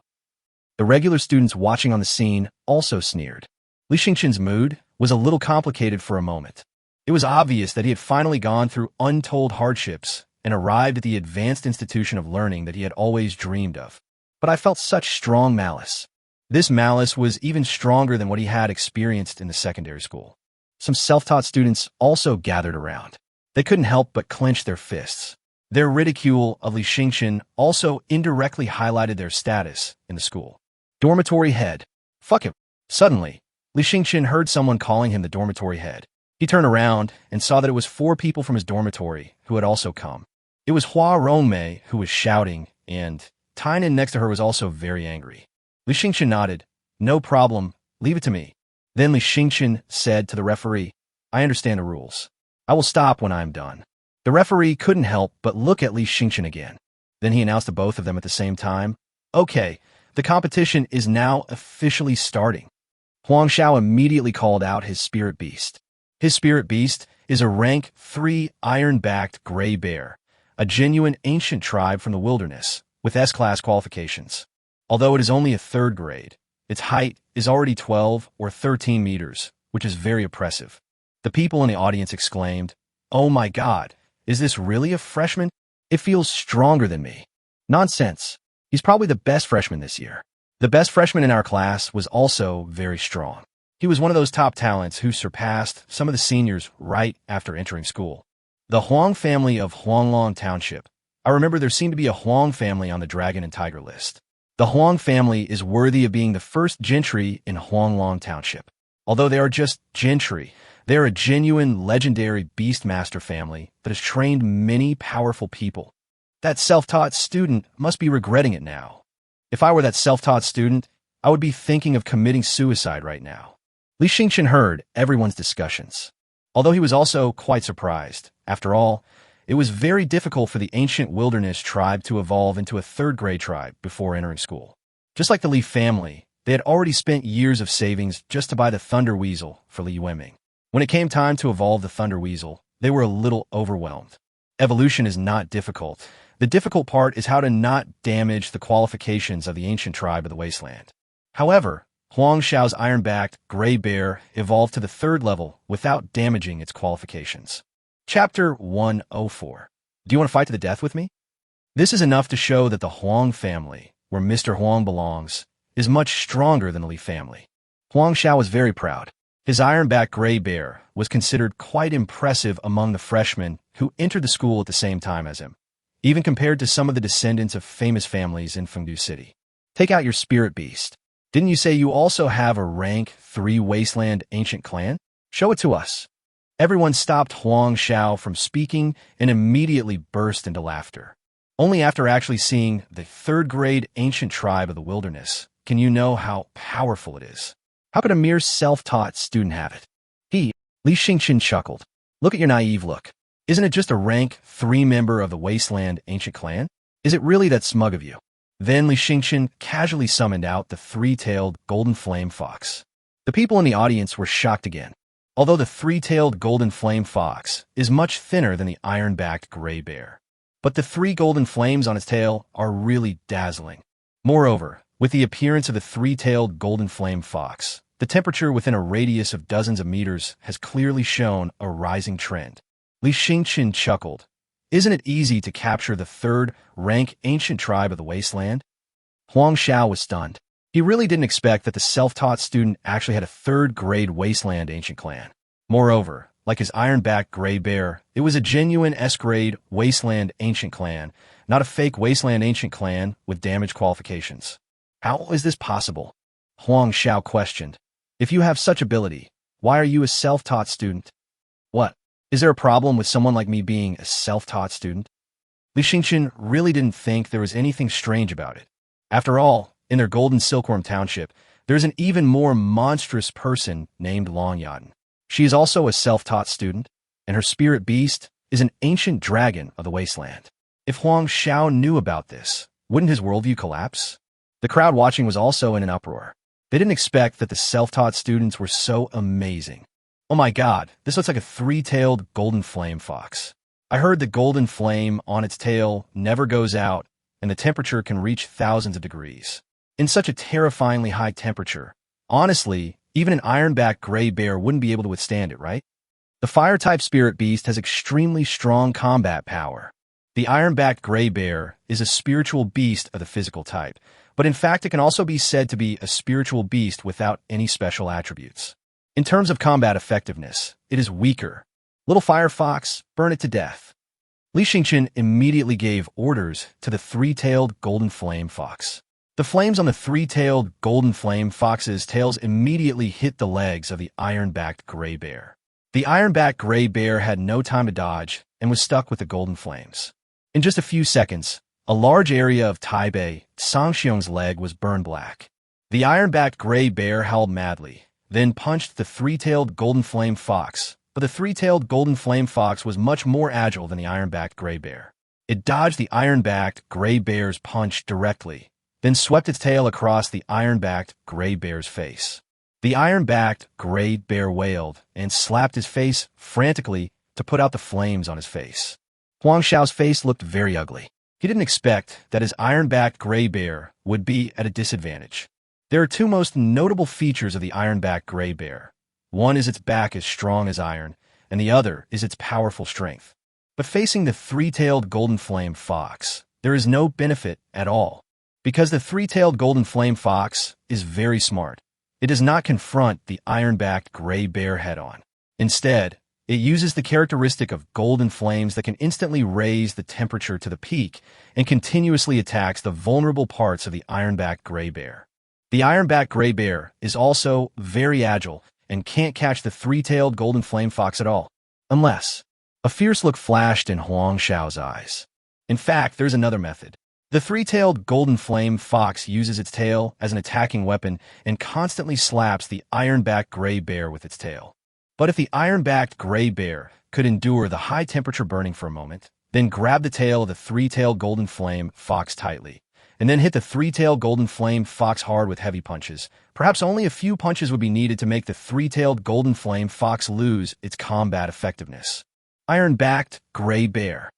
The regular students watching on the scene also sneered. Li Xingchen's mood was a little complicated for a moment. It was obvious that he had finally gone through untold hardships and arrived at the advanced institution of learning that he had always dreamed of. But I felt such strong malice. This malice was even stronger than what he had experienced in the secondary school. Some self-taught students also gathered around. They couldn't help but clench their fists. Their ridicule of Li Xingchen also indirectly highlighted their status in the school. Dormitory head. Fuck him. Suddenly, Li Xingchen heard someone calling him the dormitory head. He turned around and saw that it was 4 people from his dormitory who had also come. It was Hua Rongmei who was shouting, and Tainan next to her was also very angry. Li Xingchen nodded. "No problem, leave it to me." Then Li Xingchen said to the referee, "I understand the rules. I will stop when I am done." The referee couldn't help but look at Li Xingchen again. Then he announced to both of them at the same time, "Okay, the competition is now officially starting." Huang Xiao immediately called out his spirit beast. His spirit beast is a rank 3 iron-backed gray bear, a genuine ancient tribe from the wilderness, with S-class qualifications. Although it is only a 3rd grade, its height is already 12 or 13 meters, which is very oppressive. The people in the audience exclaimed, "Oh my god, is this really a freshman? It feels stronger than me." Nonsense. He's probably the best freshman this year. The best freshman in our class was also very strong. He was one of those top talents who surpassed some of the seniors right after entering school. The Huang family of Huanglong Township. I remember there seemed to be a Huang family on the Dragon and Tiger list. The Huang family is worthy of being the first gentry in Huanglong Township. Although they are just gentry, They are a genuine, legendary Beastmaster family that has trained many powerful people. That self-taught student must be regretting it now. If I were that self-taught student, I would be thinking of committing suicide right now. Li Yueming heard everyone's discussions. Although he was also quite surprised. After all, it was very difficult for the ancient wilderness tribe to evolve into a third-grade tribe before entering school. Just like the Li family, they had already spent years of savings just to buy the Thunder Weasel for Li Yueming. When it came time to evolve the Thunder Weasel, they were a little overwhelmed. Evolution is not difficult. The difficult part is how to not damage the qualifications of the ancient tribe of the wasteland. However, Huang Xiao's iron-backed gray bear evolved to the third level without damaging its qualifications. Chapter 104. Do you want to fight to the death with me? This is enough to show that the Huang family, where Mr. Huang belongs, is much stronger than the Li family. Huang Xiao was very proud. His iron-backed gray bear was considered quite impressive among the freshmen who entered the school at the same time as him, even compared to some of the descendants of famous families in Fengdu City. Take out your spirit beast. Didn't you say you also have a rank 3 wasteland ancient clan? Show it to us. Everyone stopped Huang Xiao from speaking and immediately burst into laughter. Only after actually seeing the third-grade ancient tribe of the wilderness can you know how powerful it is. How could a mere self-taught student have it? Li Yueming chuckled. Look at your naive look. Isn't it just a rank 3 member of the wasteland ancient clan? Is it really that smug of you? Then Li Yueming casually summoned out the 3-tailed golden flame fox. The people in the audience were shocked again. Although the 3-tailed golden flame fox is much thinner than the iron-backed gray bear. But the 3 golden flames on its tail are really dazzling. Moreover, with the appearance of the 3-tailed golden flame fox, the temperature within a radius of dozens of meters has clearly shown a rising trend. Li Yueming chuckled. Isn't it easy to capture the third-rank ancient tribe of the wasteland? Huang Xiao was stunned. He really didn't expect that the self-taught student actually had a third-grade wasteland ancient clan. Moreover, like his iron-backed gray bear, it was a genuine S-grade wasteland ancient clan, not a fake wasteland ancient clan with damaged qualifications. How is this possible? Huang Xiao questioned. If you have such ability, why are you a self-taught student? What? Is there a problem with someone like me being a self-taught student? Li Yueming really didn't think there was anything strange about it. After all, in their golden silkworm township, there's an even more monstrous person named Long Yaden. She is also a self-taught student, and her spirit beast is an ancient dragon of the wasteland. If Huang Xiao knew about this, wouldn't his worldview collapse? The crowd watching was also in an uproar. They didn't expect that the self-taught students were so amazing. Oh my god, this looks like a 3-tailed golden flame fox. I heard the golden flame on its tail never goes out, and the temperature can reach thousands of degrees. In such a terrifyingly high temperature, honestly, even an iron-backed gray bear wouldn't be able to withstand it, right? The fire-type spirit beast has extremely strong combat power. The iron-backed gray bear is a spiritual beast of the physical type, but in fact it can also be said to be a spiritual beast without any special attributes. In terms of combat effectiveness, it is weaker. Little fire fox, burn it to death. Li Yueming immediately gave orders to the 3-tailed golden flame fox. The flames on the 3-tailed golden flame fox's tails immediately hit the legs of the iron-backed gray bear. The iron-backed gray bear had no time to dodge and was stuck with the golden flames. In just a few seconds, a large area of Taibei, Sangxiong's leg was burned black. The iron-backed gray bear howled madly, then punched the 3-tailed golden flame fox, but the 3-tailed golden flame fox was much more agile than the iron-backed gray bear. It dodged the iron-backed gray bear's punch directly, then swept its tail across the iron-backed gray bear's face. The iron-backed gray bear wailed and slapped his face frantically to put out the flames on his face. Huang Xiao's face looked very ugly. He didn't expect that his iron-backed gray bear would be at a disadvantage. There are 2 most notable features of the iron-backed gray bear. One is its back is strong as iron, and the other is its powerful strength. But facing the 3-tailed golden flame fox, there is no benefit at all. Because the 3-tailed golden flame fox is very smart, it does not confront the iron-backed gray bear head-on. Instead, it uses the characteristic of golden flames that can instantly raise the temperature to the peak and continuously attacks the vulnerable parts of the iron-backed gray bear. The iron-backed gray bear is also very agile and can't catch the three-tailed golden flame fox at all. Unless a fierce look flashed in Huang Xiao's eyes. In fact, there's another method. The three-tailed golden flame fox uses its tail as an attacking weapon and constantly slaps the iron-backed gray bear with its tail. But if the iron-backed gray bear could endure the high-temperature burning for a moment, then grab the tail of the three-tailed golden flame fox tightly, and then hit the three-tailed golden flame fox hard with heavy punches, perhaps only a few punches would be needed to make the three-tailed golden flame fox lose its combat effectiveness. Iron-backed gray bear.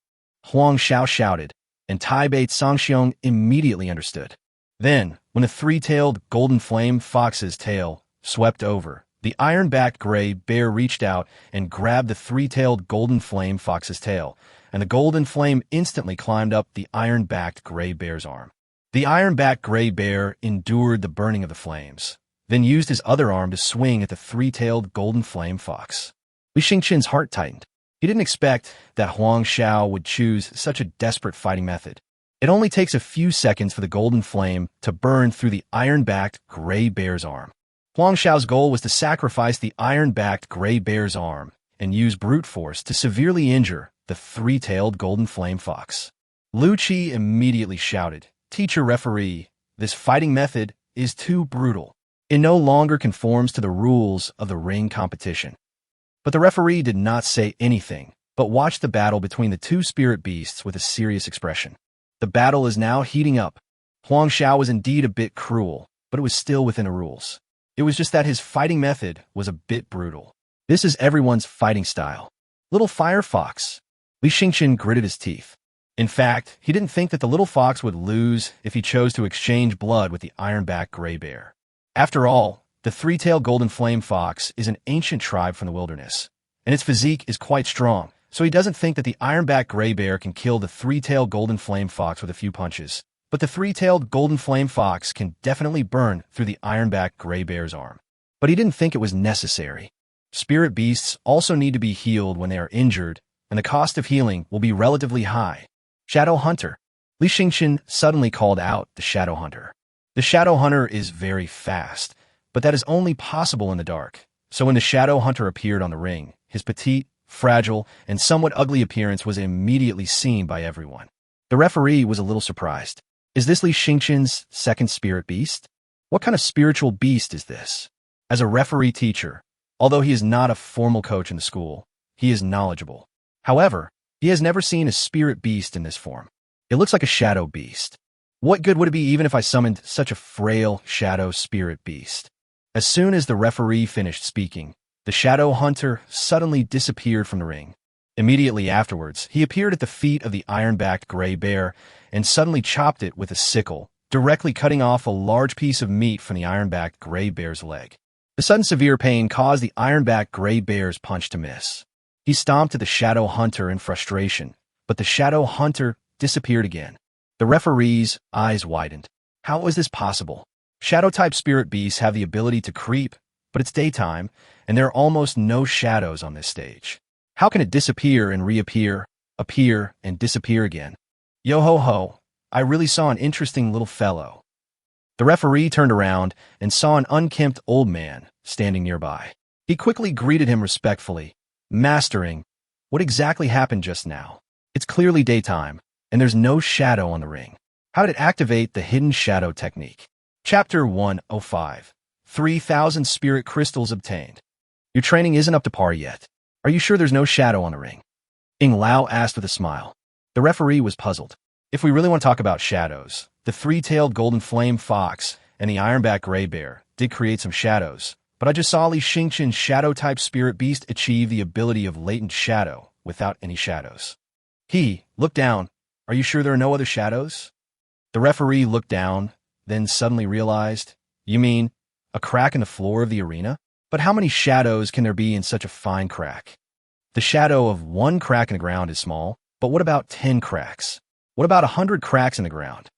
Huang Xiao shouted, and Taibei Songxiong immediately understood. Then, when the three-tailed golden flame fox's tail swept over, the iron-backed gray bear reached out and grabbed the three-tailed golden flame fox's tail, and the golden flame instantly climbed up the iron-backed gray bear's arm. The iron-backed gray bear endured the burning of the flames, then used his other arm to swing at the three-tailed golden flame fox. Li Xingqian's heart tightened. He didn't expect that Huang Xiao would choose such a desperate fighting method. It only takes a few seconds for the golden flame to burn through the iron-backed gray bear's arm. Huang Xiao's goal was to sacrifice the iron-backed gray bear's arm and use brute force to severely injure the three-tailed golden flame fox. Lu Qi immediately shouted, "Teacher referee, this fighting method is too brutal. It no longer conforms to the rules of the ring competition." But the referee did not say anything, but watched the battle between the two spirit beasts with a serious expression. The battle is now heating up. Huang Xiao was indeed a bit cruel, but it was still within the rules. It was just that his fighting method was a bit brutal. This is everyone's fighting style. Little fire fox. Li Xingqian gritted his teeth. In fact, he didn't think that the little fox would lose if he chose to exchange blood with the iron-backed gray bear. After all, the three-tailed golden flame fox is an ancient tribe from the wilderness, and its physique is quite strong, so he doesn't think that the iron-backed gray bear can kill the three-tailed golden flame fox with a few punches. But the three-tailed golden flame fox can definitely burn through the iron-backed gray bear's arm. But he didn't think it was necessary. Spirit beasts also need to be healed when they are injured, and the cost of healing will be relatively high. Shadow Hunter. Li Xingqian suddenly called out the Shadow Hunter. The Shadow Hunter is very fast, but that is only possible in the dark. So when the Shadow Hunter appeared on the ring, his petite, fragile, and somewhat ugly appearance was immediately seen by everyone. The referee was a little surprised. Is this Li Xingqian's second spirit beast? What kind of spiritual beast is this? As a referee teacher, although he is not a formal coach in the school, he is knowledgeable. However, he has never seen a spirit beast in this form. It looks like a shadow beast. What good would it be even if I summoned such a frail shadow spirit beast? As soon as the referee finished speaking, the Shadow Hunter suddenly disappeared from the ring. Immediately afterwards, he appeared at the feet of the iron-backed gray bear and suddenly chopped it with a sickle, directly cutting off a large piece of meat from the iron-backed gray bear's leg. The sudden severe pain caused the iron-backed gray bear's punch to miss. He stomped at the Shadow Hunter in frustration, but the Shadow Hunter disappeared again. The referee's eyes widened. How was this possible? Shadow-type spirit beasts have the ability to creep, but it's daytime, and there are almost no shadows on this stage. How can it disappear and reappear, appear and disappear again? Yo-ho-ho, I really saw an interesting little fellow. The referee turned around and saw an unkempt old man standing nearby. He quickly greeted him respectfully, mastering, what exactly happened just now? It's clearly daytime, and there's no shadow on the ring. How did it activate the hidden shadow technique? Chapter 105. 3,000 spirit crystals obtained. Your training isn't up to par yet. Are you sure there's no shadow on the ring? Ing Lao asked with a smile. The referee was puzzled. If we really want to talk about shadows, the three-tailed golden flame fox and the ironback gray bear did create some shadows, but I just saw Li Xingqian's shadow-type spirit beast achieve the ability of latent shadow without any shadows. He looked down. Are you sure there are no other shadows? The referee looked down, then suddenly realized, you mean a crack in the floor of the arena? But how many shadows can there be in such a fine crack? The shadow of one crack in the ground is small, but what about 10 cracks? What about 100 cracks in the ground?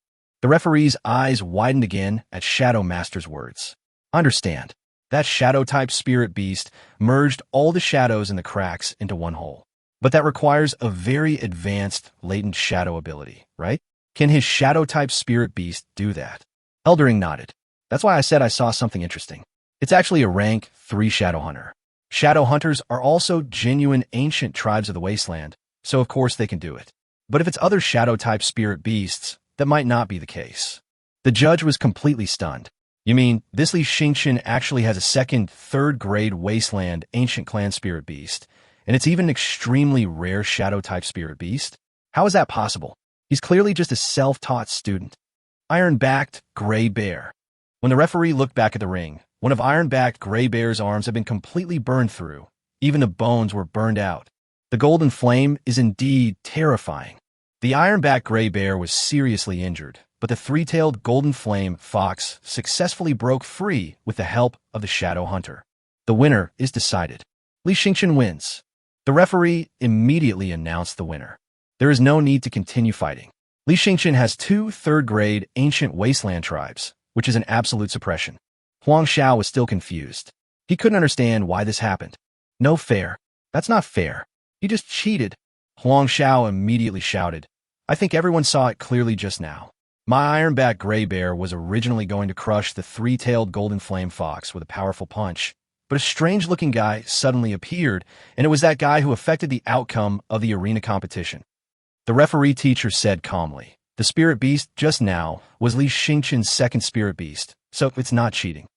The referee's eyes widened again at Shadow Master's words. Understand, that shadow-type spirit beast merged all the shadows in the cracks into one whole. But that requires a very advanced latent shadow ability, right? Can his shadow-type spirit beast do that? Eldering nodded. That's why I said I saw something interesting. It's actually a rank 3 shadow hunter. Shadow hunters are also genuine ancient tribes of the wasteland, so of course they can do it. But if it's other shadow-type spirit beasts, that might not be the case. The judge was completely stunned. You mean, this Li Xingqian actually has a second, third-grade wasteland ancient clan spirit beast, and it's even an extremely rare shadow-type spirit beast? How is that possible? He's clearly just a self-taught student. Iron-backed Gray Bear. When the referee looked back at the ring, one of Iron-backed Gray Bear's arms had been completely burned through. Even the bones were burned out. The golden flame is indeed terrifying. The Iron-backed Gray Bear was seriously injured, but the three-tailed golden flame fox successfully broke free with the help of the Shadow Hunter. The winner is decided. Li Xingqian wins. The referee immediately announced the winner. There is no need to continue fighting. Li Xingqian has 2 third-grade ancient wasteland tribes, which is an absolute suppression. Huang Xiao was still confused. He couldn't understand why this happened. No fair. That's not fair. He just cheated. Huang Xiao immediately shouted. I think everyone saw it clearly just now. My Iron-backed Gray Bear was originally going to crush the three-tailed golden flame fox with a powerful punch, but a strange-looking guy suddenly appeared, and it was that guy who affected the outcome of the arena competition. The referee teacher said calmly, the spirit beast just now was Li Xingqian's second spirit beast, so it's not cheating.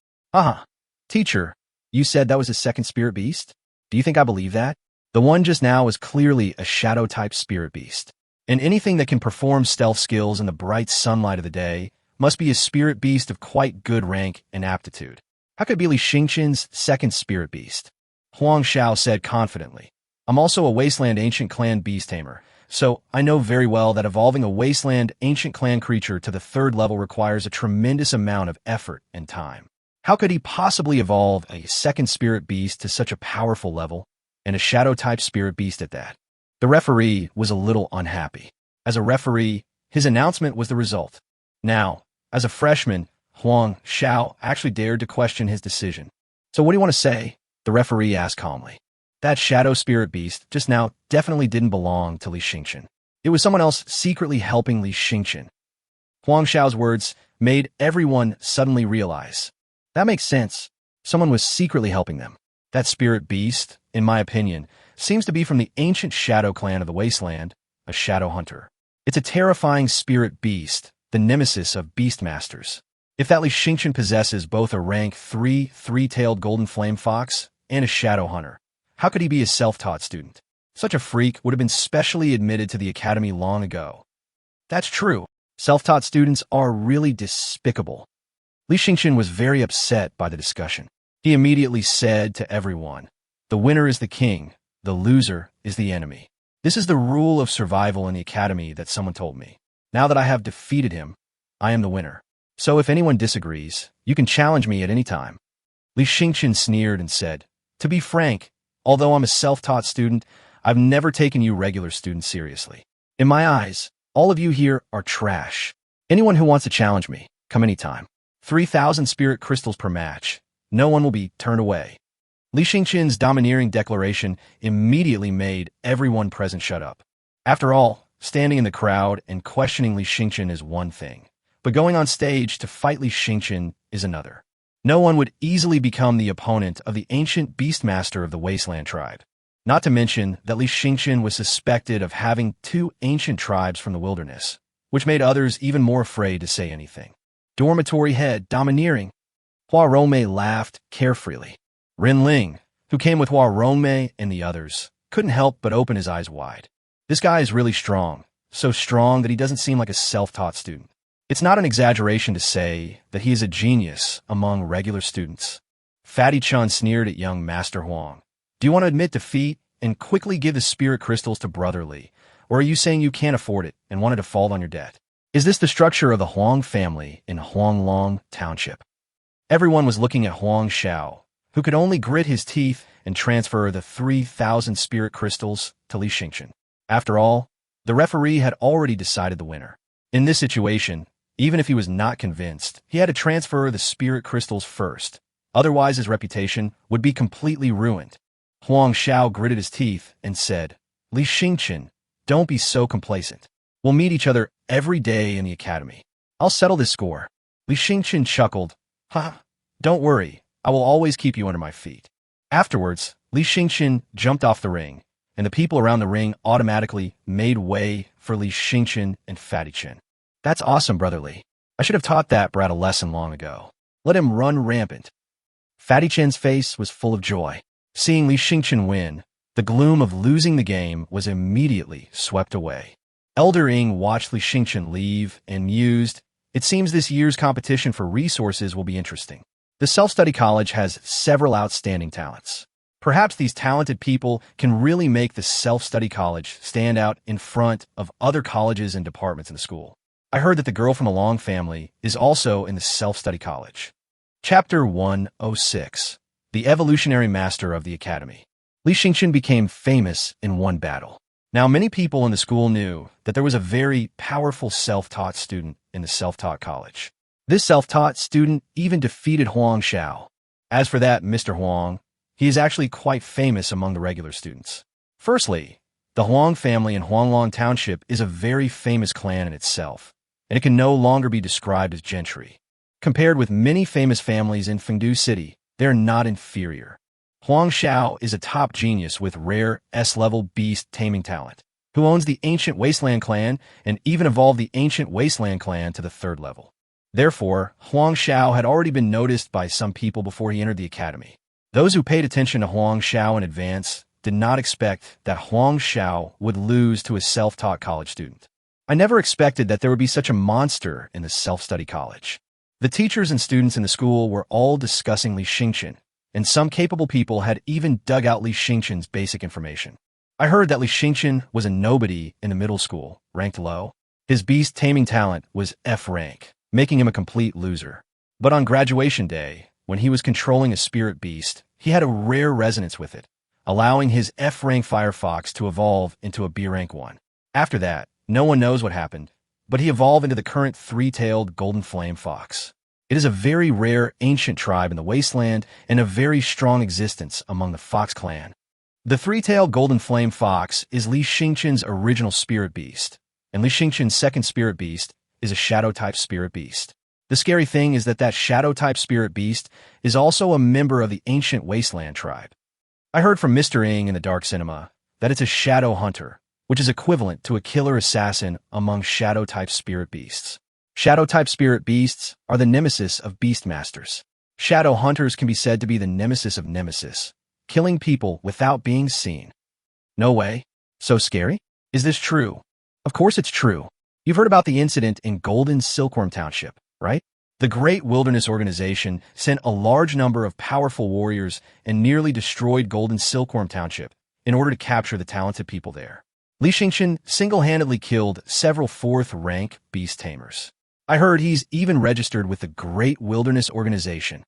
Teacher, you said that was his second spirit beast? Do you think I believe that? The one just now was clearly a shadow-type spirit beast. And anything that can perform stealth skills in the bright sunlight of the day must be a spirit beast of quite good rank and aptitude. How could it be Li Xingqian's second spirit beast? Huang Xiao said confidently. I'm also a wasteland ancient clan beast tamer, so I know very well that evolving a wasteland ancient clan creature to the 3rd level requires a tremendous amount of effort and time. How could he possibly evolve a second spirit beast to such a powerful level, and a shadow-type spirit beast at that? The referee was a little unhappy. As a referee, his announcement was the result. Now, as a freshman, Huang Xiao actually dared to question his decision. So what do you want to say? The referee asked calmly. That shadow spirit beast just now definitely didn't belong to Li Xingqian. It was someone else secretly helping Li Xingqian. Huang Xiao's words made everyone suddenly realize. That makes sense. Someone was secretly helping them. That spirit beast, in my opinion, seems to be from the ancient shadow clan of the wasteland, a shadow hunter. It's a terrifying spirit beast, the nemesis of Beastmasters. If that Li Xingqian possesses both a rank 3 three-tailed golden flame fox and a shadow hunter, how could he be a self-taught student? Such a freak would have been specially admitted to the academy long ago. That's true. Self-taught students are really despicable. Li Xingqian was very upset by the discussion. He immediately said to everyone, the winner is the king. The loser is the enemy. This is the rule of survival in the academy that someone told me. Now that I have defeated him, I am the winner. So if anyone disagrees, you can challenge me at any time. Li Xingqian sneered and said, to be frank, although I'm a self-taught student, I've never taken you regular students seriously. In my eyes, all of you here are trash. Anyone who wants to challenge me, come anytime. 3,000 spirit crystals per match. No one will be turned away. Li Xingqian's domineering declaration immediately made everyone present shut up. After all, standing in the crowd and questioning Li Xingqian is one thing, but going on stage to fight Li Xingqian is another. No one would easily become the opponent of the ancient Beastmaster of the Wasteland tribe. Not to mention that Li Xingqian was suspected of having 2 ancient tribes from the wilderness, which made others even more afraid to say anything. Dormitory head domineering. Hua Rongmei laughed carefreely. Ren Ling, who came with Hua Rongmei and the others, couldn't help but open his eyes wide. This guy is really strong, so strong that he doesn't seem like a self-taught student. It's not an exaggeration to say that he is a genius among regular students. Fatty Chun sneered at young Master Huang. Do you want to admit defeat and quickly give the spirit crystals to Brother Li, or are you saying you can't afford it and want to default on your debt? Is this the structure of the Huang family in Huanglong Township? Everyone was looking at Huang Xiao, who could only grit his teeth and transfer the 3,000 spirit crystals to Li Xingqian. After all, the referee had already decided the winner. In this situation, even if he was not convinced, he had to transfer the spirit crystals first. Otherwise, his reputation would be completely ruined. Huang Xiao gritted his teeth and said, Li Xingqian, don't be so complacent. We'll meet each other every day in the academy. I'll settle this score. Li Xingqian chuckled. Don't worry. I will always keep you under my feet." Afterwards, Li Xingqian jumped off the ring, and the people around the ring automatically made way for Li Xingqian and Fatty Chen. "That's awesome, Brother Li. I should have taught that brat a lesson long ago. Let him run rampant." Fatty Chen's face was full of joy. Seeing Li Xingqian win, the gloom of losing the game was immediately swept away. Elder Ying watched Li Xingqian leave and mused, "It seems this year's competition for resources will be interesting. The self-study college has several outstanding talents. Perhaps these talented people can really make the self-study college stand out in front of other colleges and departments in the school. I heard that the girl from a Long family is also in the self-study college." Chapter 106. The Evolutionary Master of the Academy. Li Xingqian became famous in one battle. Now, many people in the school knew that there was a very powerful self-taught student in the self-taught college. This self-taught student even defeated Huang Xiao. As for that Mr. Huang, he is actually quite famous among the regular students. Firstly, the Huang family in Jincan Township is a very famous clan in itself, and it can no longer be described as gentry. Compared with many famous families in Fengdu City, they are not inferior. Huang Xiao is a top genius with rare S-level Beast Taming Talent, who owns the Ancient Wasteland clan and even evolved the Ancient Wasteland clan to the 3rd level. Therefore, Huang Xiao had already been noticed by some people before he entered the academy. Those who paid attention to Huang Xiao in advance did not expect that Huang Xiao would lose to a self-taught college student. I never expected that there would be such a monster in the self-study college. The teachers and students in the school were all discussing Li Xingqian, and some capable people had even dug out Li Xingqian's basic information. I heard that Li Xingqian was a nobody in the middle school, ranked low. His Beast Taming Talent was F rank, making him a complete loser. But on graduation day, when he was controlling a spirit beast, he had a rare resonance with it, allowing his F rank Firefox to evolve into a B rank 1. After that, no one knows what happened, but he evolved into the current 3-tailed golden flame fox. It is a very rare ancient tribe in the wasteland and a very strong existence among the Fox clan. The 3-tailed golden flame fox is Li Xingqian's original spirit beast, and Li Xingqian's second spirit beast is a shadow-type spirit beast. The scary thing is that shadow-type spirit beast is also a member of the ancient wasteland tribe. I heard from Mr. Ying in the Dark Cinema that it's a shadow hunter, which is equivalent to a killer assassin among shadow-type spirit beasts. Shadow-type spirit beasts are the nemesis of Beastmasters. Shadow hunters can be said to be the nemesis of nemesis, killing people without being seen. No way. So scary? Is this true? Of course it's true. You've heard about the incident in Golden Silkworm Township, right? The Great Wilderness Organization sent a large number of powerful warriors and nearly destroyed Golden Silkworm Township in order to capture the talented people there. Li Xingqian single-handedly killed several 4th-rank beast tamers. I heard he's even registered with the Great Wilderness Organization.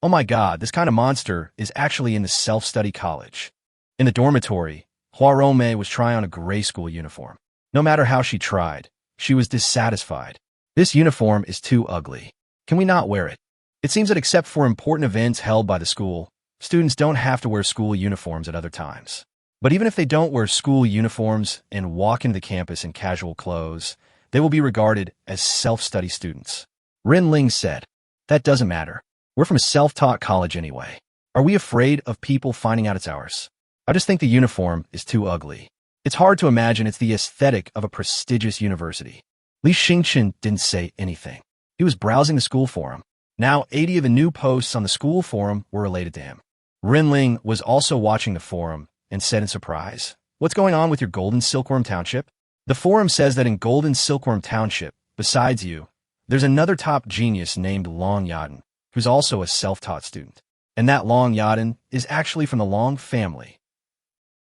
Oh my god, this kind of monster is actually in the self-study college. In the dormitory, Hua Rongmei was trying on a gray school uniform. No matter how she tried, she was dissatisfied. This uniform is too ugly. Can we not wear it? It seems that except for important events held by the school, students don't have to wear school uniforms at other times. But even if they don't wear school uniforms and walk into the campus in casual clothes, they will be regarded as self-study students. Ren Ling said, "That doesn't matter. We're from a self-taught college anyway. Are we afraid of people finding out it's ours? I just think the uniform is too ugly. It's hard to imagine it's the aesthetic of a prestigious university." Li Xingqian didn't say anything. He was browsing the school forum. Now 80 of the new posts on the school forum were related to him. Ren Ling was also watching the forum and said in surprise, "What's going on with your Golden Silkworm Township?" The forum says that in Golden Silkworm Township, besides you, there's another top genius named Long Yaden, who's also a self-taught student. And that Long Yaden is actually from the Long family.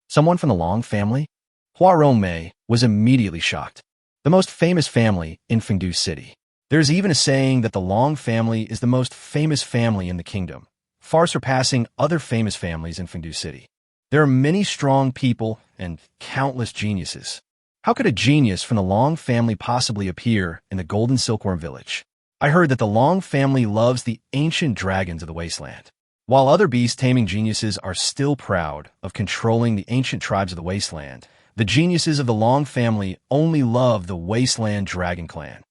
Someone from the Long family? Hua Rongmei was immediately shocked. The most famous family in Fengdu City. There's even a saying that the Long family is the most famous family in the kingdom, far surpassing other famous families in Fengdu City. There are many strong people and countless geniuses. How could a genius from the Long family possibly appear in the Golden Silkworm Village? I heard that the Long family loves the ancient dragons of the wasteland. While other beast-taming geniuses are still proud of controlling the ancient tribes of the wasteland, the geniuses of the Long family only love the Wasteland Dragon Clan.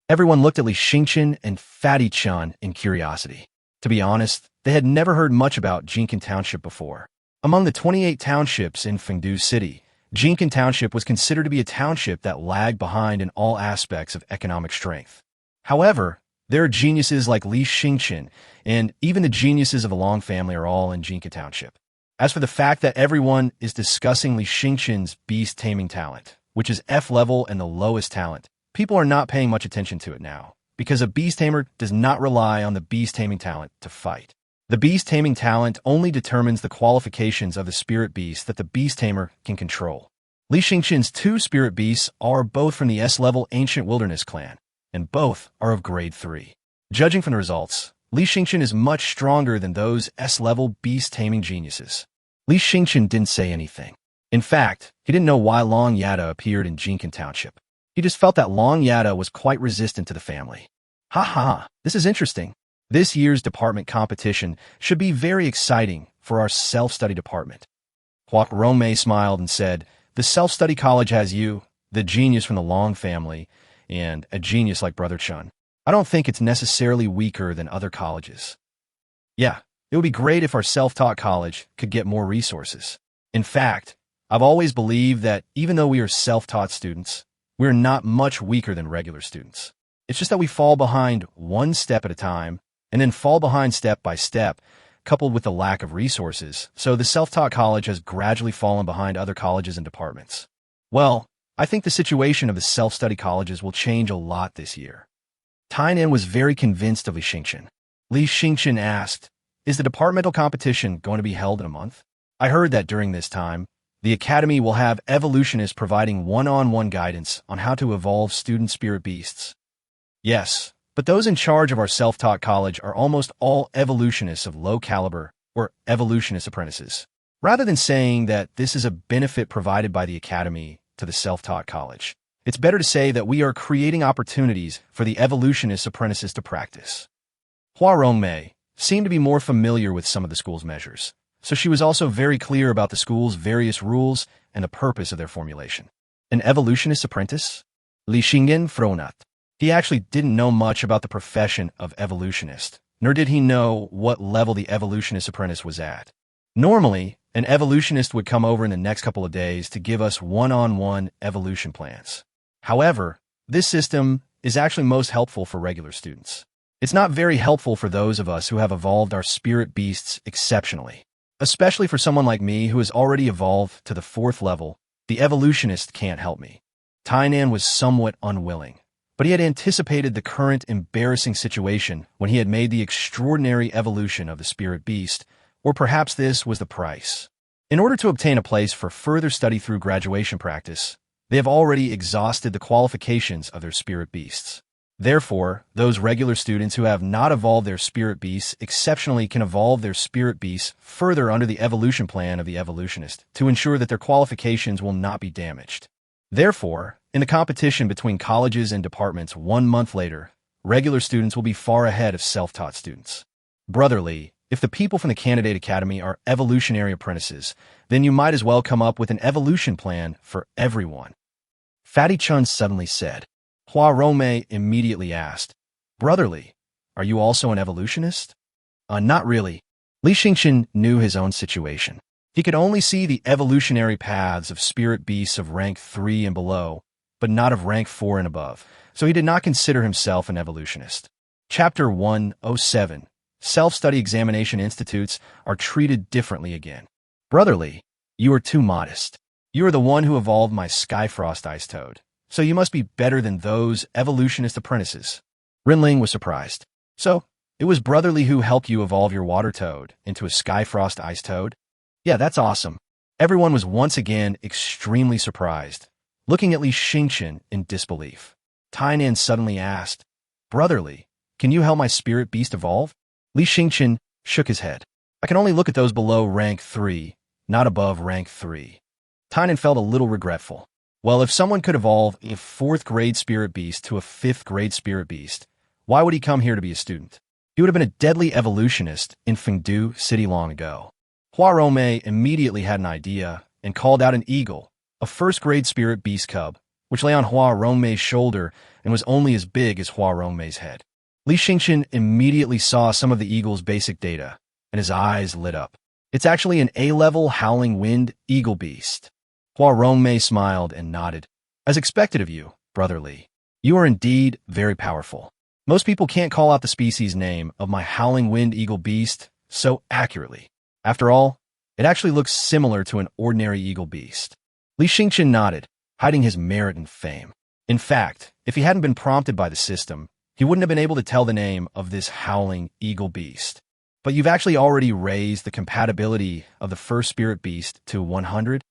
Everyone looked at Li Xingqian and Fatty Chen in curiosity. To be honest, They had never heard much about Jincan Township before. Among the 28 townships in Fengdu City, Jincan Township was considered to be a township that lagged behind in all aspects of economic strength. However, there are geniuses like Li Yueming, and even the geniuses of the Long family are all in Jincan Township. As for the fact that everyone is discussing Li Yueming's Beast Taming Talent, which is F level and the lowest talent, people are not paying much attention to it now, because a beast tamer does not rely on the beast taming talent to fight. The beast taming talent only determines the qualifications of the spirit beast that the beast tamer can control. Li Yueming's 2 spirit beasts are both from the S-level Ancient Wilderness clan, and both are of grade 3. Judging from the results, Li Yueming is much stronger than those S-level beast taming geniuses. Li Yueming didn't say anything. In fact, he didn't know why Long Yada appeared in Jincan Township. He just felt that Long Yada was quite resistant to the family. Ha, this is interesting. This year's department competition should be very exciting for our self-study department. Hua Rongmei smiled and said, the self-study college has you, the genius from the Long family, and a genius like Brother Chun. I don't think it's necessarily weaker than other colleges. Yeah, it would be great if our self-taught college could get more resources. In fact, I've always believed that even though we are self-taught students, we're not much weaker than regular students. It's just that we fall behind one step at a time, and then fall behind step by step, coupled with the lack of resources, so the self-taught college has gradually fallen behind other colleges and departments. Well, I think the situation of the self-study colleges will change a lot this year. Tainan was very convinced of Li Yueming. Li Yueming asked, is the departmental competition going to be held in a month? I heard that during this time, the Academy will have evolutionists providing one-on-one guidance on how to evolve student spirit beasts. Yes, but those in charge of our self-taught college are almost all evolutionists of low caliber or evolutionist apprentices. Rather than saying that this is a benefit provided by the Academy to the self-taught college, it's better to say that we are creating opportunities for the evolutionist apprentices to practice. Hua Rongmei seemed to be more familiar with some of the school's measures, so she was also very clear about the school's various rules and the purpose of their formulation. An evolutionist apprentice? Li Yueming frowned. He actually didn't know much about the profession of evolutionist, nor did he know what level the evolutionist apprentice was at. Normally, an evolutionist would come over in the next couple of days to give us one-on-one evolution plans. However, this system is actually most helpful for regular students. It's not very helpful for those of us who have evolved our spirit beasts exceptionally. Especially for someone like me who has already evolved to the 4th level, the evolutionist can't help me. Tainan was somewhat unwilling, but he had anticipated the current embarrassing situation when he had made the extraordinary evolution of the spirit beast, or perhaps this was the price. In order to obtain a place for further study through graduation practice, they have already exhausted the qualifications of their spirit beasts. Therefore, those regular students who have not evolved their spirit beasts exceptionally can evolve their spirit beasts further under the evolution plan of the evolutionist to ensure that their qualifications will not be damaged. Therefore, in the competition between colleges and departments 1 month later, regular students will be far ahead of self-taught students. Brotherly, if the people from the Candidate Academy are evolutionary apprentices, then you might as well come up with an evolution plan for everyone. Fatty Chun suddenly said. Hua Rongmei immediately asked, Brotherly, are you also an evolutionist? Not really. Li Yueming knew his own situation. He could only see the evolutionary paths of spirit beasts of rank 3 and below, but not of rank 4 and above, so he did not consider himself an evolutionist. Chapter 107. Self-study examination institutes are treated differently again. Brotherly, you are too modest. You are the one who evolved my Skyfrost Ice Toad, so you must be better than those evolutionist apprentices. Rinling was surprised. So, it was Brotherly who helped you evolve your Water Toad into a Skyfrost Ice Toad? Yeah, that's awesome. Everyone was once again extremely surprised, looking at Li Yueming in disbelief. Tainan suddenly asked, Brotherly, can you help my spirit beast evolve? Li Yueming shook his head. I can only look at those below rank 3, not above rank 3. Tainan felt a little regretful. Well, if someone could evolve a 4th grade spirit beast to a 5th grade spirit beast, why would he come here to be a student? He would have been a deadly evolutionist in Fengdu City long ago. Hua Rongmei immediately had an idea and called out an eagle, a 1st grade spirit beast cub, which lay on Hua Rongmei's shoulder and was only as big as Hua Rongmei's head. Li Yueming immediately saw some of the eagle's basic data, and his eyes lit up. It's actually an A-level howling wind eagle beast. Hua Rongmei smiled and nodded. As expected of you, Brother Li. You are indeed very powerful. Most people can't call out the species name of my howling wind eagle beast so accurately. After all, it actually looks similar to an ordinary eagle beast. Li Xingqian nodded, hiding his merit and fame. In fact, if he hadn't been prompted by the system, he wouldn't have been able to tell the name of this howling eagle beast. But you've actually already raised the compatibility of the first spirit beast to 100?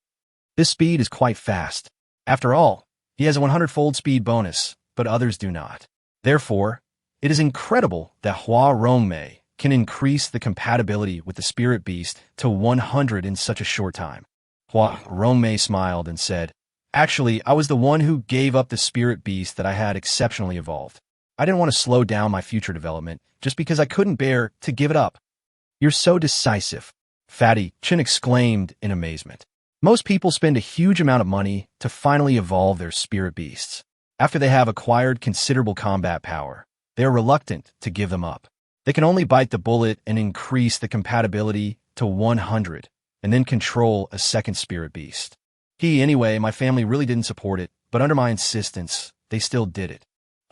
This speed is quite fast. After all, he has a 100-fold speed bonus, but others do not. Therefore, it is incredible that Hua Rongmei can increase the compatibility with the spirit beast to 100 in such a short time. Hua Rongmei smiled and said, Actually, I was the one who gave up the spirit beast that I had exceptionally evolved. I didn't want to slow down my future development just because I couldn't bear to give it up. You're so decisive, Fatty Chin exclaimed in amazement. Most people spend a huge amount of money to finally evolve their spirit beasts. After they have acquired considerable combat power, they are reluctant to give them up. They can only bite the bullet and increase the compatibility to 100, and then control a second spirit beast. Anyway, my family really didn't support it, but under my insistence, they still did it.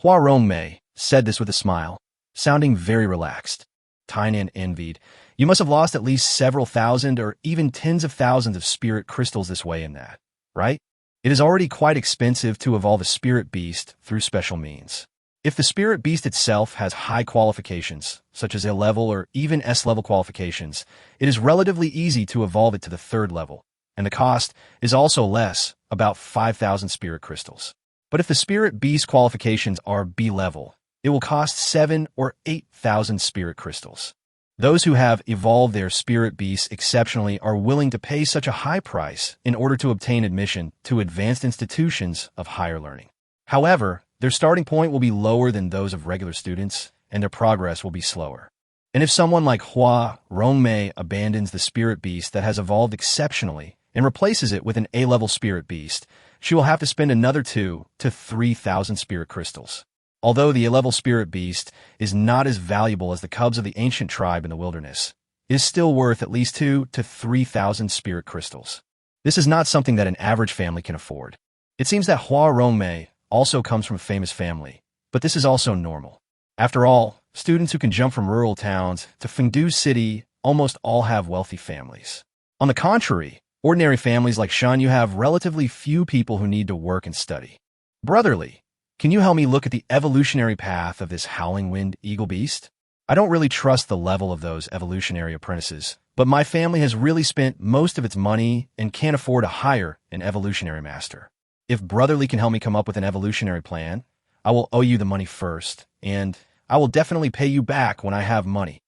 Hua Rongmei said this with a smile, sounding very relaxed. Tainan envied. You must have lost at least several thousand or even tens of thousands of spirit crystals this way and that, right? It is already quite expensive to evolve a spirit beast through special means. If the spirit beast itself has high qualifications, such as A-level or even S-level qualifications, it is relatively easy to evolve it to the 3rd level, and the cost is also less, about 5,000 spirit crystals. But if the spirit beast qualifications are B-level, it will cost 7,000 or 8,000 spirit crystals. Those who have evolved their spirit beasts exceptionally are willing to pay such a high price in order to obtain admission to advanced institutions of higher learning. However, their starting point will be lower than those of regular students, and their progress will be slower. And if someone like Hua Rongmei abandons the spirit beast that has evolved exceptionally and replaces it with an A-level spirit beast, she will have to spend another 2,000 to 3,000 spirit crystals. Although the A-level spirit beast is not as valuable as the cubs of the ancient tribe in the wilderness, it is still worth at least 2,000 to 3,000 spirit crystals. This is not something that an average family can afford. It seems that Hua Rongmei also comes from a famous family, but this is also normal. After all, students who can jump from rural towns to Fengdu City almost all have wealthy families. On the contrary, ordinary families like Shanyu have relatively few people who need to work and study. Brotherly, can you help me look at the evolutionary path of this howling wind eagle beast? I don't really trust the level of those evolutionary apprentices, but my family has really spent most of its money and can't afford to hire an evolutionary master. If Brotherly can help me come up with an evolutionary plan, I will owe you the money first, and I will definitely pay you back when I have money.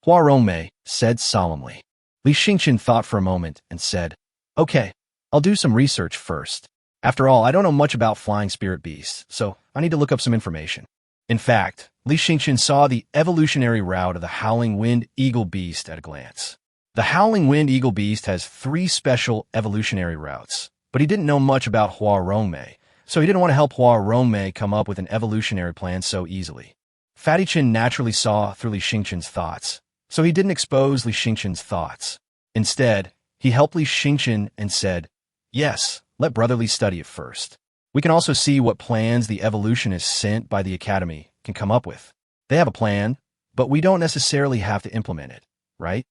Hua Rongmei said solemnly. Li Xingqian thought for a moment and said, Okay, I'll do some research first. After all, I don't know much about flying spirit beasts, so I need to look up some information. In fact, Li Xingqian saw the evolutionary route of the howling wind eagle beast at a glance. The howling wind eagle beast has 3 special evolutionary routes, but he didn't know much about Hua Rongmei, so he didn't want to help Hua Rongmei come up with an evolutionary plan so easily. Fatty Chin naturally saw through Li Xingqian's thoughts, so he didn't expose Li Xingqian's thoughts. Instead, he helped Li Xingqian and said, Yes, let Brotherly study it first. We can also see what plans the evolutionists sent by the Academy can come up with. They have a plan, but we don't necessarily have to implement it, right?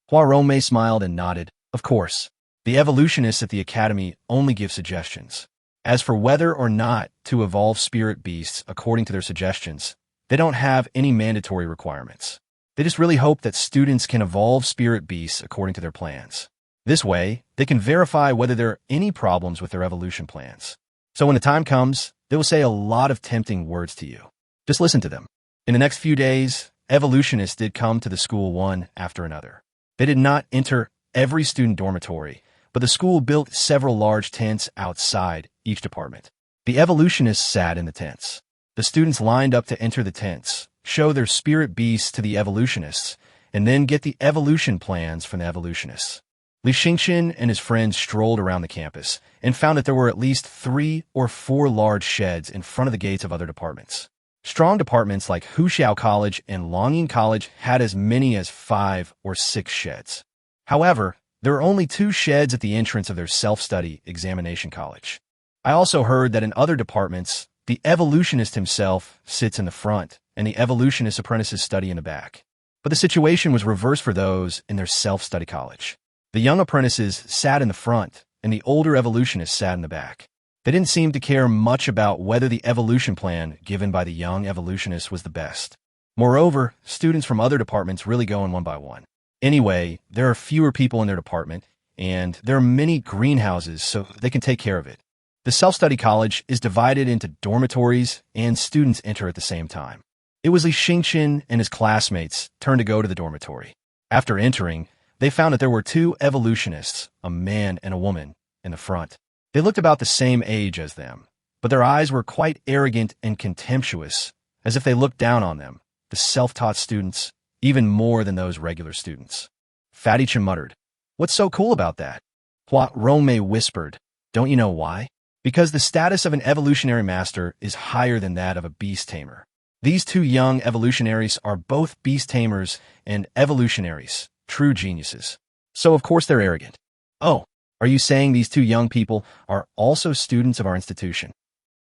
Hua Rongmei smiled and nodded. Of course, the evolutionists at the Academy only give suggestions. As for whether or not to evolve spirit beasts according to their suggestions, they don't have any mandatory requirements. They just really hope that students can evolve spirit beasts according to their plans. This way, they can verify whether there are any problems with their evolution plans. So when the time comes, they will say a lot of tempting words to you. Just listen to them. In the next few days, evolutionists did come to the school one after another. They did not enter every student dormitory, but the school built several large tents outside each department. The evolutionists sat in the tents. The students lined up to enter the tents, show their spirit beasts to the evolutionists, and then get the evolution plans from the evolutionists. Li Xingqian and his friends strolled around the campus and found that there were at least 3 or 4 large sheds in front of the gates of other departments. Strong departments like Huxiao College and Longying College had as many as 5 or 6 sheds. However, there are only 2 sheds at the entrance of their self-study examination college. I also heard that in other departments, the evolutionist himself sits in the front, and the evolutionist apprentices study in the back. But the situation was reversed for those in their self-study college. The young apprentices sat in the front, and the older evolutionists sat in the back. They didn't seem to care much about whether the evolution plan given by the young evolutionists was the best. Moreover, students from other departments really go in one by one. Anyway, there are fewer people in their department, and there are many greenhouses, so they can take care of it. The self-study college is divided into dormitories, and students enter at the same time. It was Li Yueming and his classmates' turn to go to the dormitory. After entering, they found that there were 2 evolutionists, a man and a woman, in the front. They looked about the same age as them, but their eyes were quite arrogant and contemptuous, as if they looked down on them, the self-taught students, even more than those regular students. Fatty Chin muttered, "What's so cool about that?" Hua Rongmei whispered, "Don't you know why? Because the status of an evolutionary master is higher than that of a beast tamer. These 2 young evolutionaries are both beast tamers and evolutionaries, true geniuses. So of course they're arrogant." "Oh, are you saying these 2 young people are also students of our institution?"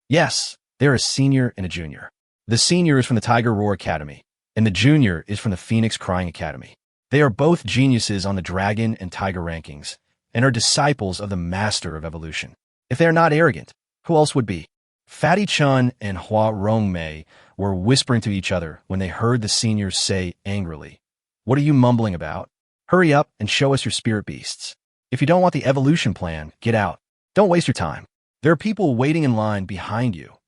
"Yes, they're a senior and a junior. The senior is from the Tiger Roar Academy, and the junior is from the Phoenix Crying Academy. They are both geniuses on the Dragon and Tiger rankings, and are disciples of the Master of Evolution. If they are not arrogant, who else would be?" Fatty Chun and Hua Rongmei were whispering to each other when they heard the seniors say angrily, "What are you mumbling about? Hurry up and show us your spirit beasts. If you don't want the evolution plan, get out. Don't waste your time. There are people waiting in line behind you."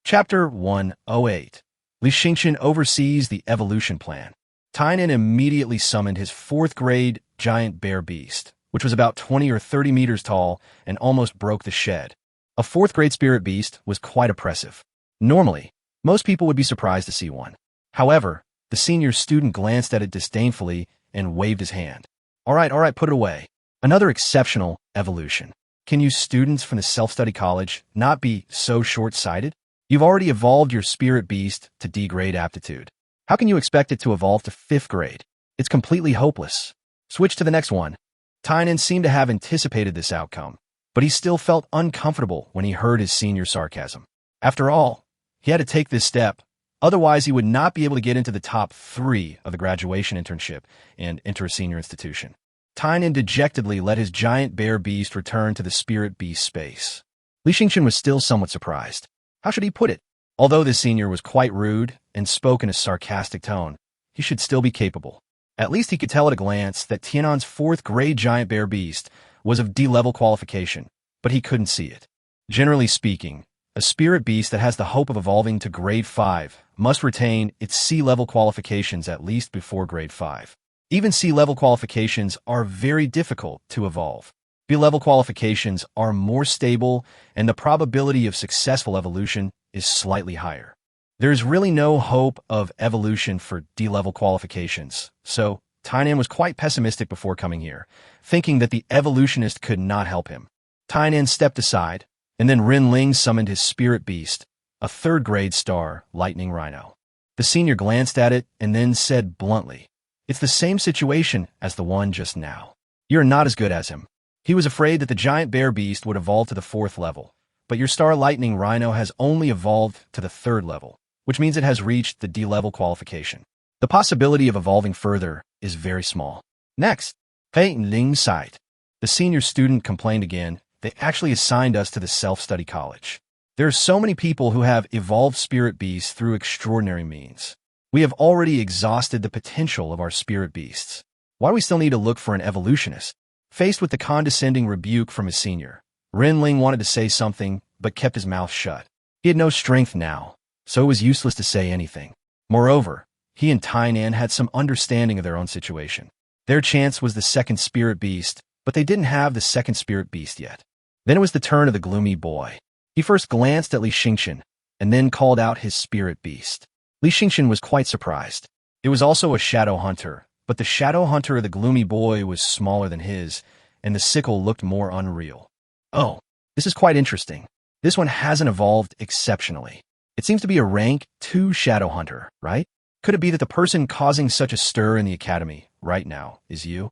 Chapter 108. Li Yueming oversees the evolution plan. Tainan immediately summoned his 4th grade giant bear beast, which was about 20 or 30 meters tall and almost broke the shed. A 4th grade spirit beast was quite oppressive. Normally, most people would be surprised to see one. However, the senior student glanced at it disdainfully and waved his hand. All right, put it away. Another exceptional evolution. Can you students from the self-study college not be so short-sighted? You've already evolved your spirit beast to D-grade aptitude. How can you expect it to evolve to 5th grade? It's completely hopeless. Switch to the next one. Tainan seemed to have anticipated this outcome, but he still felt uncomfortable when he heard his senior's sarcasm. After all, he had to take this step, otherwise he would not be able to get into the top 3 of the graduation internship and enter a senior institution. Tainan dejectedly let his giant bear beast return to the spirit beast space. Li Yueming was still somewhat surprised. How should he put it? Although the senior was quite rude and spoke in a sarcastic tone, he should still be capable. At least he could tell at a glance that Tianan's 4th grade giant bear beast was of D-level qualification, but he couldn't see it. Generally speaking, a spirit beast that has the hope of evolving to grade 5 must retain its C-level qualifications at least before grade 5. Even C-level qualifications are very difficult to evolve. B-level qualifications are more stable, and the probability of successful evolution is slightly higher. There is really no hope of evolution for D-level qualifications, so Tainan was quite pessimistic before coming here, thinking that the evolutionist could not help him. Tainan stepped aside, and then Rinling summoned his spirit beast, a 3rd grade star lightning rhino. The senior glanced at it and then said bluntly, "It's the same situation as the one just now. You're not as good as him." He was afraid that the giant bear beast would evolve to the 4th level, but your star lightning rhino has only evolved to the 3rd level, which means it has reached the D-level qualification. The possibility of evolving further is very small. Next, Fei Ling sighed. The senior student complained again. They actually assigned us to the self-study college. There are so many people who have evolved spirit beasts through extraordinary means. We have already exhausted the potential of our spirit beasts. Why do we still need to look for an evolutionist? Faced with the condescending rebuke from his senior, Rinling wanted to say something, but kept his mouth shut. He had no strength now, so it was useless to say anything. Moreover, he and Tainan had some understanding of their own situation. Their chance was the 2nd spirit beast, but they didn't have the 2nd spirit beast yet. Then it was the turn of the gloomy boy. He first glanced at Li Yueming, and then called out his spirit beast. Li Yueming was quite surprised. It was also a shadow hunter, but the shadow hunter of the gloomy boy was smaller than his, and the sickle looked more unreal. Oh, this is quite interesting. This one hasn't evolved exceptionally. It seems to be a rank 2 shadow hunter, right? Could it be that the person causing such a stir in the academy right now is you?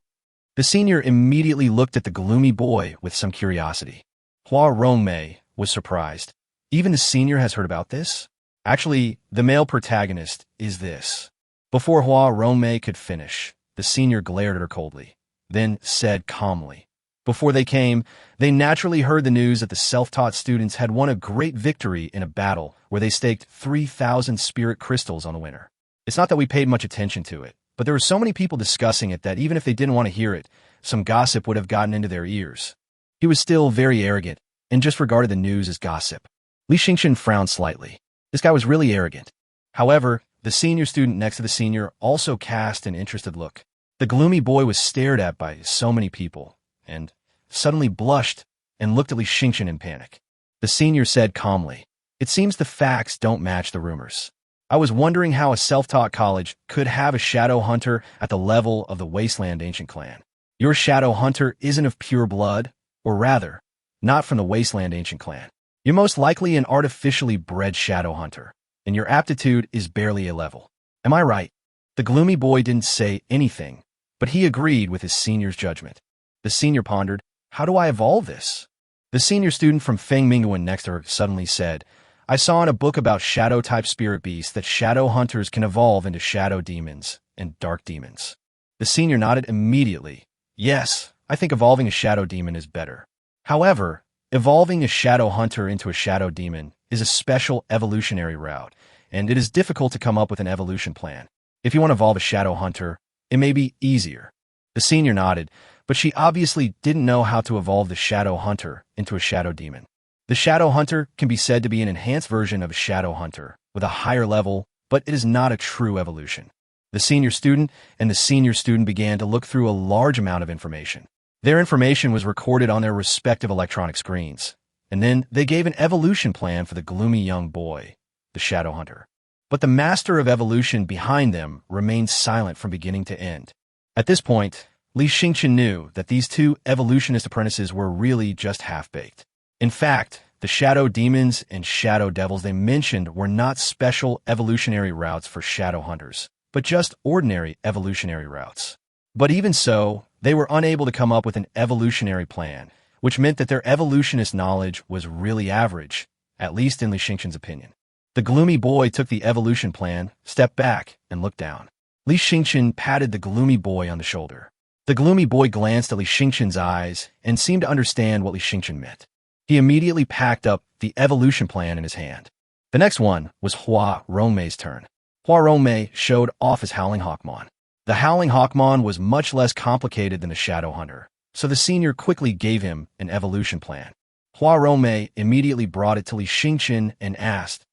The senior immediately looked at the gloomy boy with some curiosity. Hua Rongmei was surprised. Even the senior has heard about this? Actually, the male protagonist is this. Before Hua Rongmei could finish, the senior glared at her coldly, then said calmly. Before they came, they naturally heard the news that the self-taught students had won a great victory in a battle where they staked 3,000 spirit crystals on the winner. It's not that we paid much attention to it, but there were so many people discussing it that even if they didn't want to hear it, some gossip would have gotten into their ears. He was still very arrogant and just regarded the news as gossip. Li Xingchen frowned slightly. This guy was really arrogant. However, the senior student next to the senior also cast an interested look. The gloomy boy was stared at by so many people, and suddenly blushed and looked at Li Xingchen in panic. The senior said calmly, "It seems the facts don't match the rumors. I was wondering how a self-taught college could have a shadow hunter at the level of the Wasteland Ancient Clan. Your shadow hunter isn't of pure blood, or rather, not from the Wasteland Ancient Clan. You're most likely an artificially bred shadow hunter, and your aptitude is barely a level. Am I right?" The gloomy boy didn't say anything, but he agreed with his senior's judgment. The senior pondered, "How do I evolve this?" The senior student from Feng Mingyuan next to her suddenly said, "I saw in a book about shadow-type spirit beasts that shadow hunters can evolve into shadow demons and dark demons." The senior nodded immediately. "Yes, I think evolving a shadow demon is better. However, evolving a shadow hunter into a shadow demon is a special evolutionary route, and it is difficult to come up with an evolution plan. If you want to evolve a shadow hunter, it may be easier." The senior nodded, but she obviously didn't know how to evolve the shadow hunter into a shadow demon. The shadow hunter can be said to be an enhanced version of a shadow hunter with a higher level, but it is not a true evolution. The senior student and the senior student began to look through a large amount of information. Their information was recorded on their respective electronic screens, and then they gave an evolution plan for the gloomy young boy, the shadow hunter. But the master of evolution behind them remained silent from beginning to end. At this point, Li Xingchen knew that these two evolutionist apprentices were really just half-baked. In fact, the shadow demons and shadow devils they mentioned were not special evolutionary routes for shadow hunters, but just ordinary evolutionary routes. But even so, they were unable to come up with an evolutionary plan, which meant that their evolutionist knowledge was really average, at least in Li Xingchen's opinion. The gloomy boy took the evolution plan, stepped back, and looked down. Li Xingchen patted the gloomy boy on the shoulder. The gloomy boy glanced at Li Xingchen's eyes and seemed to understand what Li Xingchen meant. He immediately packed up the evolution plan in his hand. The next one was Hua Rongmei's turn. Hua Rongmei showed off his Howling Hawkmon. The Howling Hawkmon was much less complicated than the Shadow Hunter, so the senior quickly gave him an evolution plan. Hua Rongmei immediately brought it to Li Xingchen and asked,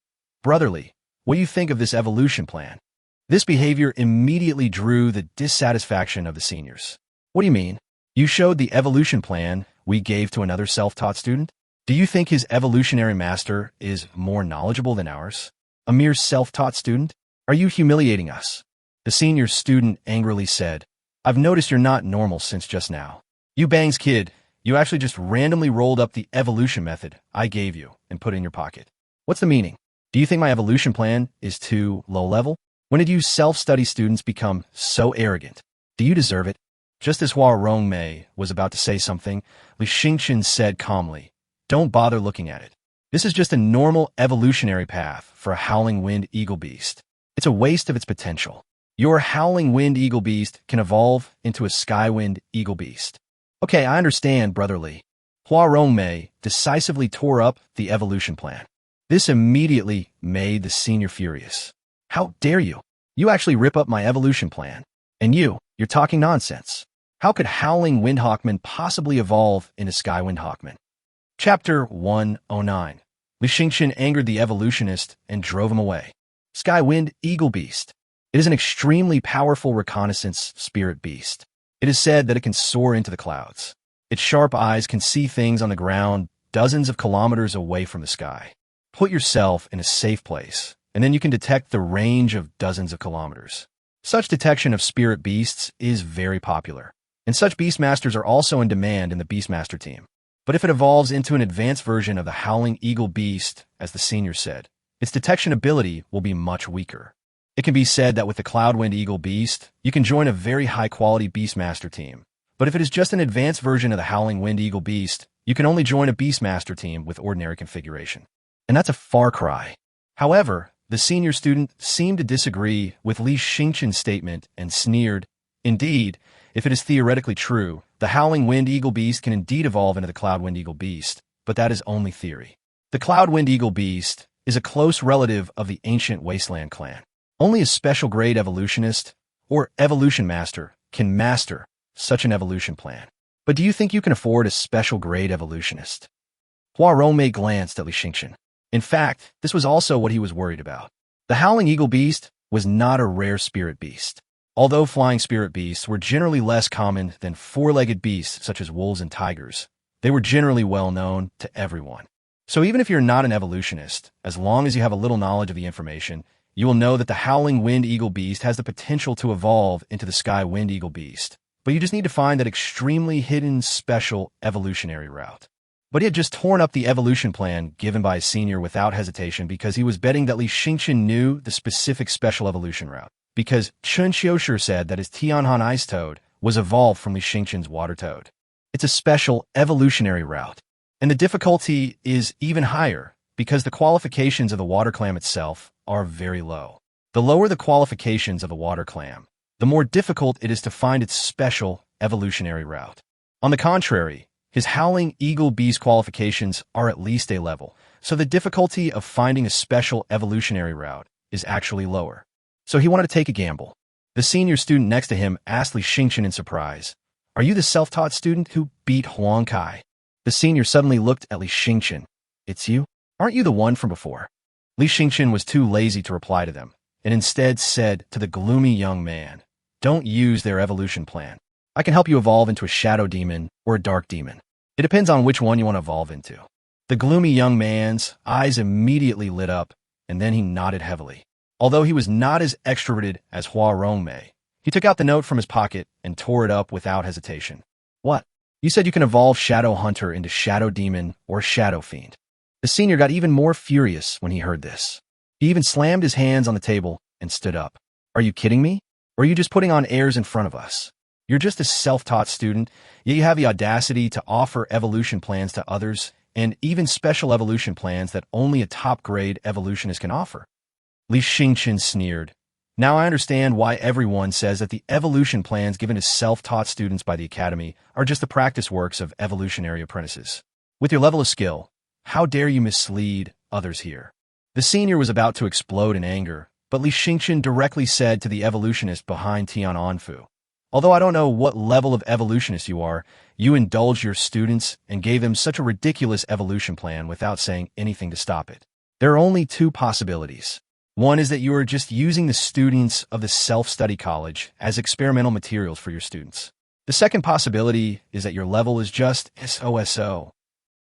"Brotherly, what do you think of this evolution plan?" This behavior immediately drew the dissatisfaction of the seniors. "What do you mean? You showed the evolution plan we gave to another self-taught student? Do you think his evolutionary master is more knowledgeable than ours? A mere self-taught student? Are you humiliating us?" The senior student angrily said, "I've noticed you're not normal since just now. You Bang's kid, you actually just randomly rolled up the evolution method I gave you and put it in your pocket. What's the meaning? Do you think my evolution plan is too low level? When did you self-study students become so arrogant? Do you deserve it?" Just as Hua Rongmei was about to say something, Li Xingchen said calmly, "Don't bother looking at it. This is just a normal evolutionary path for a Howling Wind Eagle Beast. It's a waste of its potential. Your Howling Wind Eagle Beast can evolve into a Skywind Eagle Beast." "Okay, I understand, brotherly." Hua Rongmei decisively tore up the evolution plan. This immediately made the senior furious. "How dare you? You actually rip up my evolution plan. And you're talking nonsense. How could Howling Wind Hawkman possibly evolve into Skywind Hawkman?" Chapter 109. Li Xingchen angered the evolutionist and drove him away. Skywind Eagle Beast. It is an extremely powerful reconnaissance spirit beast. It is said that it can soar into the clouds. Its sharp eyes can see things on the ground dozens of kilometers away from the sky. Put yourself in a safe place, and then you can detect the range of dozens of kilometers. Such detection of spirit beasts is very popular, and such Beastmasters are also in demand in the Beastmaster team. But if it evolves into an advanced version of the Howling Eagle Beast, as the senior said, its detection ability will be much weaker. It can be said that with the Cloudwind Eagle Beast, you can join a very high-quality Beastmaster team. But if it is just an advanced version of the Howling Wind Eagle Beast, you can only join a Beastmaster team with ordinary configuration. And that's a far cry. However, the senior student seemed to disagree with Li Yueming's statement and sneered, "Indeed, if it is theoretically true, the Howling Wind Eagle Beast can indeed evolve into the Cloudwind Eagle Beast, but that is only theory. The Cloudwind Eagle Beast is a close relative of the ancient Wasteland clan. Only a special grade evolutionist or evolution master can master such an evolution plan. But do you think you can afford a special grade evolutionist?" Hua Rongmei glanced at Li Yueming. In fact, this was also what he was worried about. The Howling Eagle Beast was not a rare spirit beast. Although flying spirit beasts were generally less common than four-legged beasts such as wolves and tigers, they were generally well known to everyone. So even if you're not an evolutionist, as long as you have a little knowledge of the information, you will know that the Howling Wind Eagle Beast has the potential to evolve into the Sky Wind Eagle Beast. But you just need to find that extremely hidden special evolutionary route. But he had just torn up the evolution plan given by his senior without hesitation because he was betting that Li Yueming knew the specific special evolution route. Because Chen Xiushi said that his Tianhan Ice Toad was evolved from Li Yueming's Water Toad. It's a special evolutionary route. And the difficulty is even higher because the qualifications of the water clam itself are very low. The lower the qualifications of a water clam, the more difficult it is to find its special evolutionary route. On the contrary, his Howling Eagle Beast qualifications are at least A level, so the difficulty of finding a special evolutionary route is actually lower. So he wanted to take a gamble. The senior student next to him asked Li Yueming in surprise, "Are you the self-taught student who beat Huang Kai?" The senior suddenly looked at Li Yueming. "It's you? Aren't you the one from before?" Li Yueming was too lazy to reply to them, and instead said to the gloomy young man, "Don't use their evolution plan. I can help you evolve into a shadow demon or a dark demon. It depends on which one you want to evolve into." The gloomy young man's eyes immediately lit up, and then he nodded heavily. Although he was not as extroverted as Hua Rongmei, he took out the note from his pocket and tore it up without hesitation. "What? You said you can evolve Shadow Hunter into Shadow Demon or Shadow Fiend." The senior got even more furious when he heard this. He even slammed his hands on the table and stood up. "Are you kidding me? Or are you just putting on airs in front of us? You're just a self-taught student, yet you have the audacity to offer evolution plans to others, and even special evolution plans that only a top-grade evolutionist can offer." Li Yueming sneered. "Now I understand why everyone says that the evolution plans given to self-taught students by the Academy are just the practice works of evolutionary apprentices. With your level of skill, how dare you mislead others here?" The senior was about to explode in anger, but Li Yueming directly said to the evolutionist behind Tian Anfu, "Although I don't know what level of evolutionist you are, you indulged your students and gave them such a ridiculous evolution plan without saying anything to stop it. There are only two possibilities. One is that you are just using the students of the self-study college as experimental materials for your students. The second possibility is that your level is just SOSO.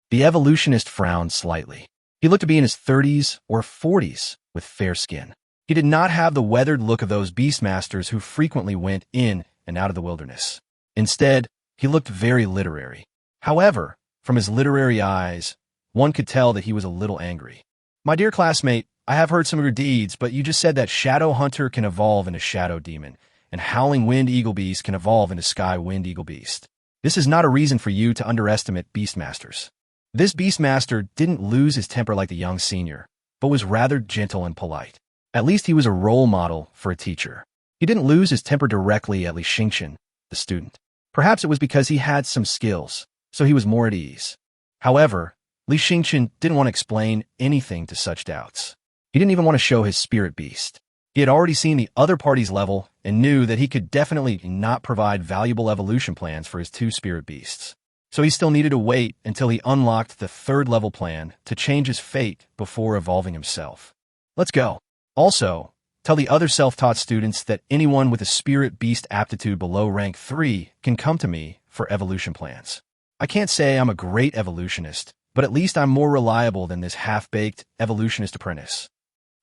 The evolutionist frowned slightly. He looked to be in his 30s or 40s with fair skin. He did not have the weathered look of those Beastmasters who frequently went in and out of the wilderness. Instead, he looked very literary. However, from his literary eyes, one could tell that he was a little angry. "My dear classmate, I have heard some of your deeds, but you just said that Shadow Hunter can evolve into Shadow Demon, and Howling Wind Eagle Beast can evolve into Sky Wind Eagle Beast. This is not a reason for you to underestimate Beastmasters." This Beastmaster didn't lose his temper like the young senior, but was rather gentle and polite. At least he was a role model for a teacher. He didn't lose his temper directly at Li Yueming, the student. Perhaps it was because he had some skills, so he was more at ease. However, Li Yueming didn't want to explain anything to such doubts. He didn't even want to show his spirit beast. He had already seen the other party's level and knew that he could definitely not provide valuable evolution plans for his two spirit beasts. So he still needed to wait until he unlocked the third level plan to change his fate before evolving himself. "Let's go. Also, tell the other self-taught students that anyone with a spirit beast aptitude below rank 3 can come to me for evolution plans. I can't say I'm a great evolutionist, but at least I'm more reliable than this half-baked evolutionist apprentice."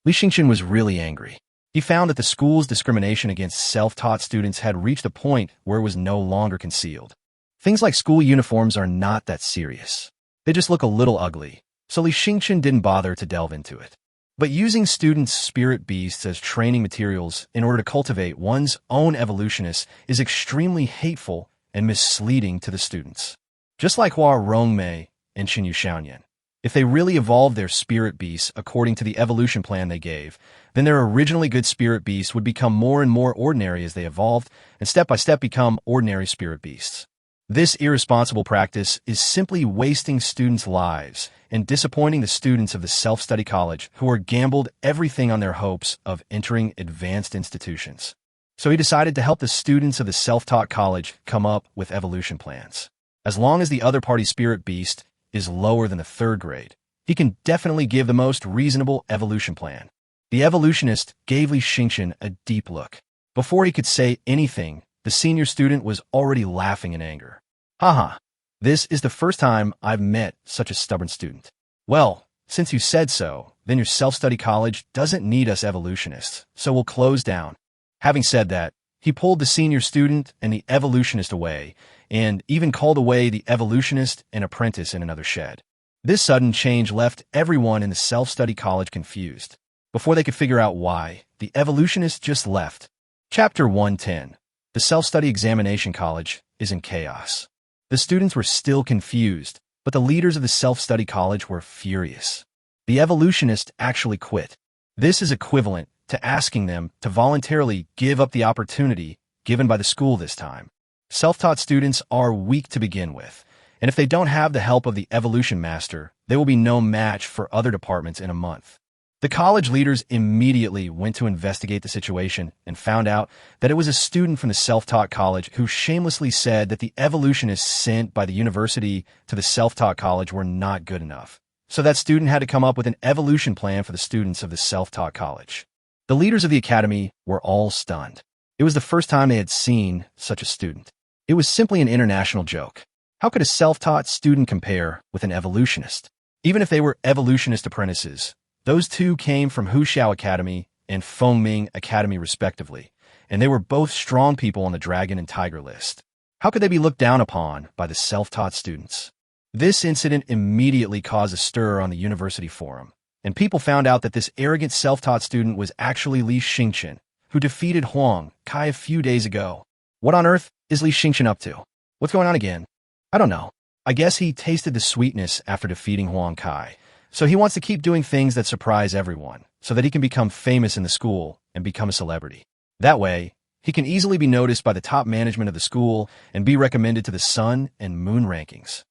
Li Yueming was really angry. He found that the school's discrimination against self-taught students had reached a point where it was no longer concealed. Things like school uniforms are not that serious. They just look a little ugly, so Li Yueming didn't bother to delve into it. But using students' spirit beasts as training materials in order to cultivate one's own evolutionists is extremely hateful and misleading to the students. Just like Hua Rongmei and Qinyu Xiaoyan. If they really evolved their spirit beasts according to the evolution plan they gave, then their originally good spirit beasts would become more and more ordinary as they evolved, and step by step become ordinary spirit beasts. This irresponsible practice is simply wasting students' lives and disappointing the students of the self-study college who are gambled everything on their hopes of entering advanced institutions. So he decided to help the students of the self-taught college come up with evolution plans. As long as the other party's spirit beast is lower than the third grade, he can definitely give the most reasonable evolution plan. The evolutionist gave Li Xingchen a deep look. Before he could say anything, the senior student was already laughing in anger. Haha, this is the first time I've met such a stubborn student. Well, since you said so, then your self-study college doesn't need us evolutionists, so we'll close down. Having said that, he pulled the senior student and the evolutionist away, and even called away the evolutionist and apprentice in another shed. This sudden change left everyone in the self-study college confused. Before they could figure out why, the evolutionist just left. Chapter 110. The self-study examination college is in chaos. The students were still confused, but the leaders of the self-study college were furious. The evolutionist actually quit. This is equivalent to asking them to voluntarily give up the opportunity given by the school this time. Self-taught students are weak to begin with, and if they don't have the help of the evolution master, they will be no match for other departments in a month. The college leaders immediately went to investigate the situation and found out that it was a student from the self-taught college who shamelessly said that the evolutionists sent by the university to the self-taught college were not good enough. So that student had to come up with an evolution plan for the students of the self-taught college. The leaders of the academy were all stunned. It was the first time they had seen such a student. It was simply an international joke. How could a self-taught student compare with an evolutionist? Even if they were evolutionist apprentices, those two came from Huxiao Academy and Fengming Academy respectively, and they were both strong people on the Dragon and Tiger list. How could they be looked down upon by the self-taught students? This incident immediately caused a stir on the university forum, and people found out that this arrogant self-taught student was actually Li Xingchen, who defeated Huang Kai a few days ago. What on earth is Li Xingchen up to? What's going on again? I don't know. I guess he tasted the sweetness after defeating Huang Kai, so he wants to keep doing things that surprise everyone, so that he can become famous in the school and become a celebrity. That way, he can easily be noticed by the top management of the school and be recommended to the Sun and Moon rankings.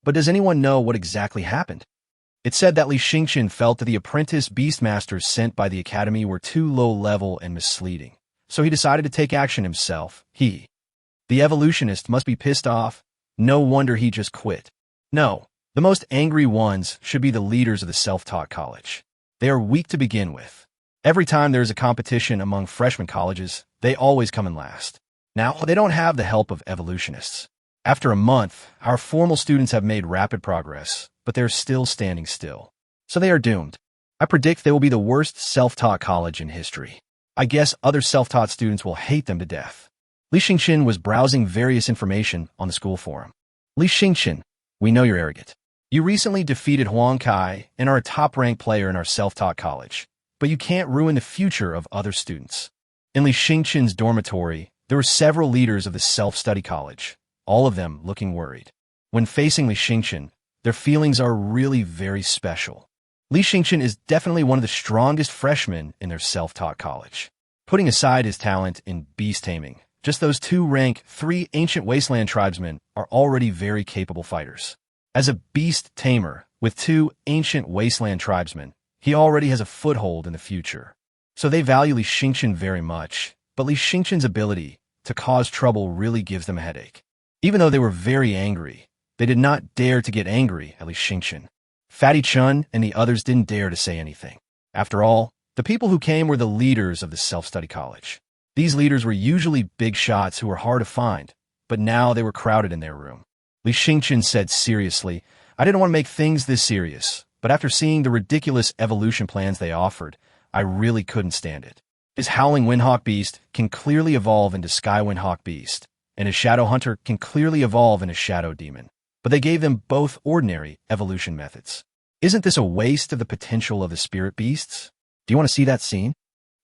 But does anyone know what exactly happened? It said that Li Xingchen felt that the apprentice Beastmasters sent by the academy were too low-level and misleading, so he decided to take action himself. The evolutionist must be pissed off. No wonder he just quit. No, the most angry ones should be the leaders of the self-taught college. They are weak to begin with. Every time there is a competition among freshman colleges, they always come in last. Now, they don't have the help of evolutionists. After a month, our formal students have made rapid progress, but they're still standing still. So they are doomed. I predict they will be the worst self-taught college in history. I guess other self-taught students will hate them to death. Li Xingchen was browsing various information on the school forum. Li Xingchen, we know you're arrogant. You recently defeated Huang Kai and are a top-ranked player in our self-taught college, but you can't ruin the future of other students. In Li Xingchen's dormitory, there were several leaders of the self-study college, all of them looking worried. When facing Li Xingchen, their feelings are really very special. Li Xingchen is definitely one of the strongest freshmen in their self-taught college. Putting aside his talent in beast taming, just those two rank 3 ancient wasteland tribesmen are already very capable fighters. As a beast tamer with 2 ancient wasteland tribesmen, he already has a foothold in the future. So they value Li Xingchen very much, but Li Xingchen's ability to cause trouble really gives them a headache. Even though they were very angry, they did not dare to get angry at Li Xingchen. Fatty Chun and the others didn't dare to say anything. After all, the people who came were the leaders of the self-study college. These leaders were usually big shots who were hard to find, but now they were crowded in their room. Li Xingchen said seriously, I didn't want to make things this serious, but after seeing the ridiculous evolution plans they offered, I really couldn't stand it. His Howling Windhawk Beast can clearly evolve into Sky Windhawk Beast, and his Shadow Hunter can clearly evolve into Shadow Demon, but they gave them both ordinary evolution methods. Isn't this a waste of the potential of the spirit beasts? Do you want to see that scene?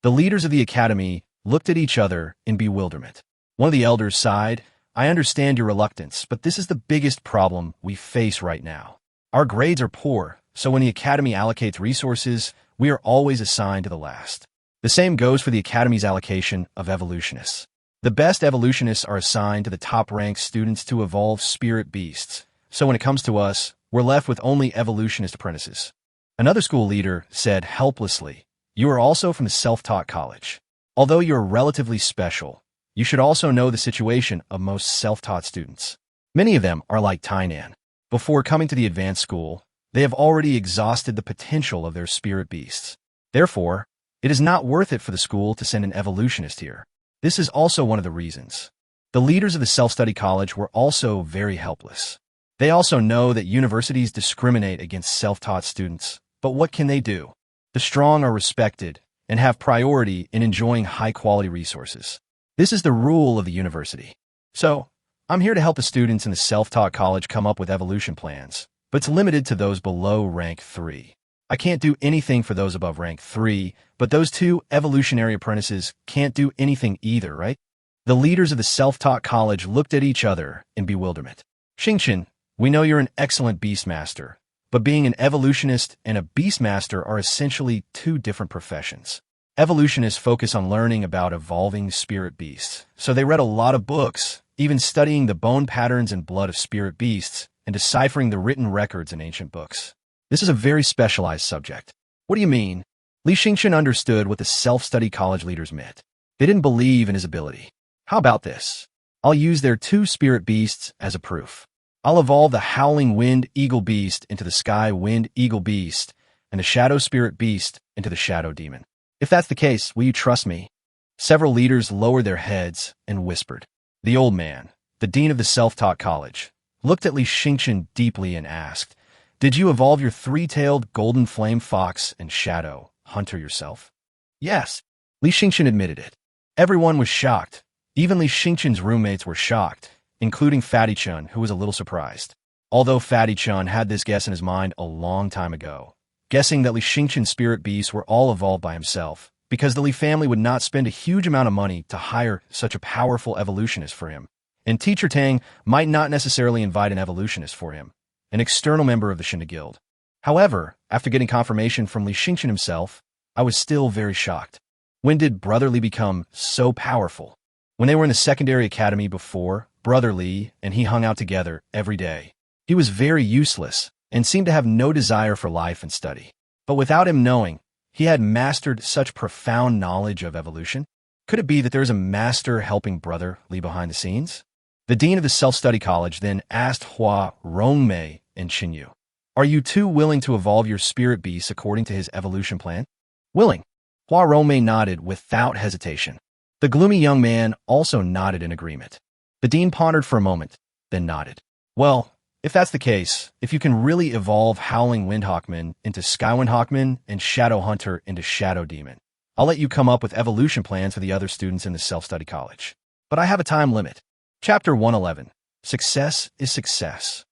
The leaders of the academy looked at each other in bewilderment. One of the elders sighed, I understand your reluctance, but this is the biggest problem we face right now. Our grades are poor, so when the academy allocates resources, we are always assigned to the last. The same goes for the academy's allocation of evolutionists. The best evolutionists are assigned to the top-ranked students to evolve spirit beasts, so when it comes to us, we're left with only evolutionist apprentices. Another school leader said helplessly, you are also from the self-taught college. Although you're relatively special, you should also know the situation of most self-taught students. Many of them are like Tainan. Before coming to the advanced school, they have already exhausted the potential of their spirit beasts. Therefore, it is not worth it for the school to send an evolutionist here. This is also one of the reasons. The leaders of the self-study college were also very helpless. They also know that universities discriminate against self-taught students, but what can they do? The strong are respected and have priority in enjoying high-quality resources. This is the rule of the university. So, I'm here to help the students in the self-taught college come up with evolution plans, but it's limited to those below rank 3. I can't do anything for those above rank 3, but those 2 evolutionary apprentices can't do anything either, right? The leaders of the self-taught college looked at each other in bewilderment. Xingchen, we know you're an excellent Beastmaster, but being an evolutionist and a Beastmaster are essentially 2 different professions. Evolutionists focus on learning about evolving spirit beasts, so they read a lot of books, even studying the bone patterns and blood of spirit beasts and deciphering the written records in ancient books. This is a very specialized subject. What do you mean? Li Xingchen understood what the self-study college leaders meant. They didn't believe in his ability. How about this? I'll use their 2 spirit beasts as a proof. I'll evolve the Howling Wind Eagle Beast into the Sky Wind Eagle Beast and the Shadow Spirit Beast into the Shadow Demon. If that's the case, will you trust me? Several leaders lowered their heads and whispered. The old man, the dean of the self-taught college, looked at Li Xingchen deeply and asked, did you evolve your 3-tailed golden flame fox and shadow hunter yourself? Yes, Li Xingchen admitted it. Everyone was shocked. Even Li Xingchen's roommates were shocked, including Fatty Chun, who was a little surprised. Although Fatty Chun had this guess in his mind a long time ago, guessing that Li Xingchen's spirit beasts were all evolved by himself, because the Li family would not spend a huge amount of money to hire such a powerful evolutionist for him. And Teacher Tang might not necessarily invite an evolutionist for him, an external member of the Shinda Guild. However, after getting confirmation from Li Xingchen himself, I was still very shocked. When did Brother Li become so powerful? When they were in the secondary academy before, Brother Li and he hung out together every day. He was very useless and seemed to have no desire for life and study. But without him knowing, he had mastered such profound knowledge of evolution. Could it be that there is a master helping Brother Li behind the scenes? The dean of the self-study college then asked Hua Rongmei and Qinyu, are you 2 willing to evolve your spirit beasts according to his evolution plan? Willing. Hua Rongmei nodded without hesitation. The gloomy young man also nodded in agreement. The dean pondered for a moment, then nodded. Well, if that's the case, if you can really evolve Howling Windhawkman into Skywind Hawkman and Shadow Hunter into Shadow Demon, I'll let you come up with evolution plans for the other students in the self-study college. But I have a time limit. Chapter 111. Success is success.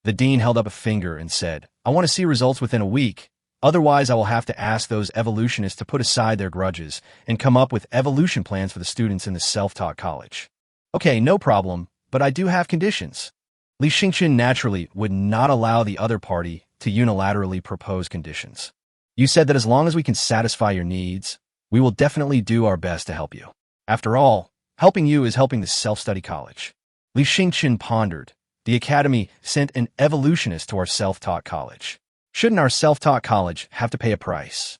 The dean held up a finger and said, I want to see results within a week. Otherwise, I will have to ask those evolutionists to put aside their grudges and come up with evolution plans for the students in the self-taught college. Okay, no problem, but I do have conditions. Li Xingchen naturally would not allow the other party to unilaterally propose conditions. You said that as long as we can satisfy your needs, we will definitely do our best to help you. After all, helping you is helping the self-study college. Li Xingchen pondered. The academy sent an evolutionist to our self-taught college. Shouldn't our self-taught college have to pay a price?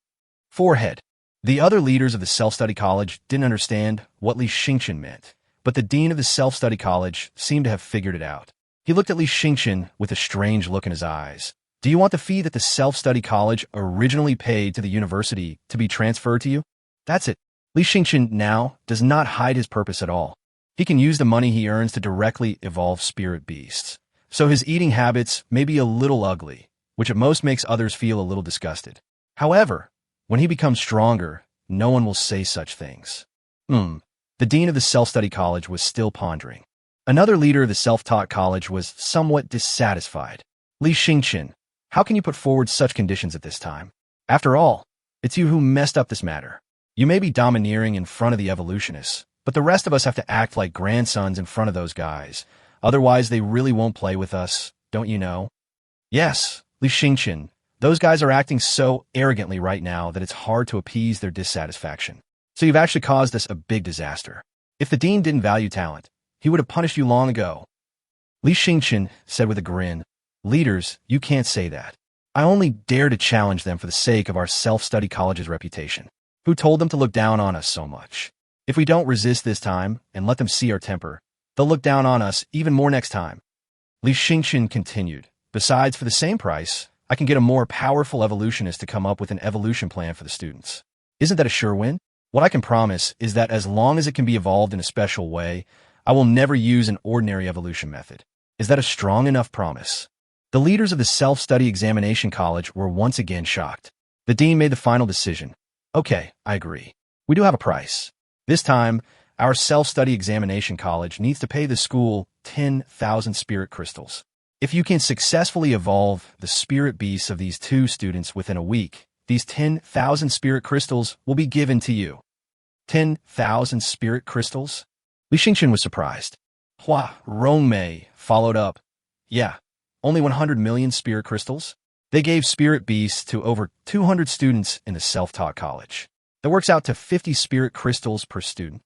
Forehead. The other leaders of the self-study college didn't understand what Li Xingchen meant, but the dean of the self-study college seemed to have figured it out. He looked at Li Xingchen with a strange look in his eyes. Do you want the fee that the self-study college originally paid to the university to be transferred to you? That's it. Li Xingchen now does not hide his purpose at all. He can use the money he earns to directly evolve spirit beasts. So his eating habits may be a little ugly, which at most makes others feel a little disgusted. However, when he becomes stronger, no one will say such things. The dean of the self-study college was still pondering. Another leader of the self-taught college was somewhat dissatisfied. Li Xingchen, How can you put forward such conditions at this time? After all, it's you who messed up this matter. You may be domineering in front of the evolutionists, but the rest of us have to act like grandsons in front of those guys. Otherwise, they really won't play with us, don't you know? Yes, Li Yueming. Those guys are acting so arrogantly right now that it's hard to appease their dissatisfaction. So you've actually caused us a big disaster. If the dean didn't value talent, he would have punished you long ago. Li Yueming said with a grin, "Leaders, you can't say that. I only dare to challenge them for the sake of our self-study college's reputation. Who told them to look down on us so much? If we don't resist this time and let them see our temper, they'll look down on us even more next time." Li Yueming continued, "Besides, for the same price, I can get a more powerful evolutionist to come up with an evolution plan for the students. Isn't that a sure win? What I can promise is that as long as it can be evolved in a special way, I will never use an ordinary evolution method. Is that a strong enough promise?" The leaders of the self-study examination college were once again shocked. The dean made the final decision. "Okay, I agree. We do have a price. This time, our self-study examination college needs to pay the school 10,000 spirit crystals. If you can successfully evolve the spirit beasts of these two students within a week, these 10,000 spirit crystals will be given to you." 10,000 spirit crystals? Li Yueming was surprised. Hua Rongmei followed up. "Yeah, only 100 million spirit crystals? They gave spirit beasts to over 200 students in the self-taught college. That works out to 50 spirit crystals per student."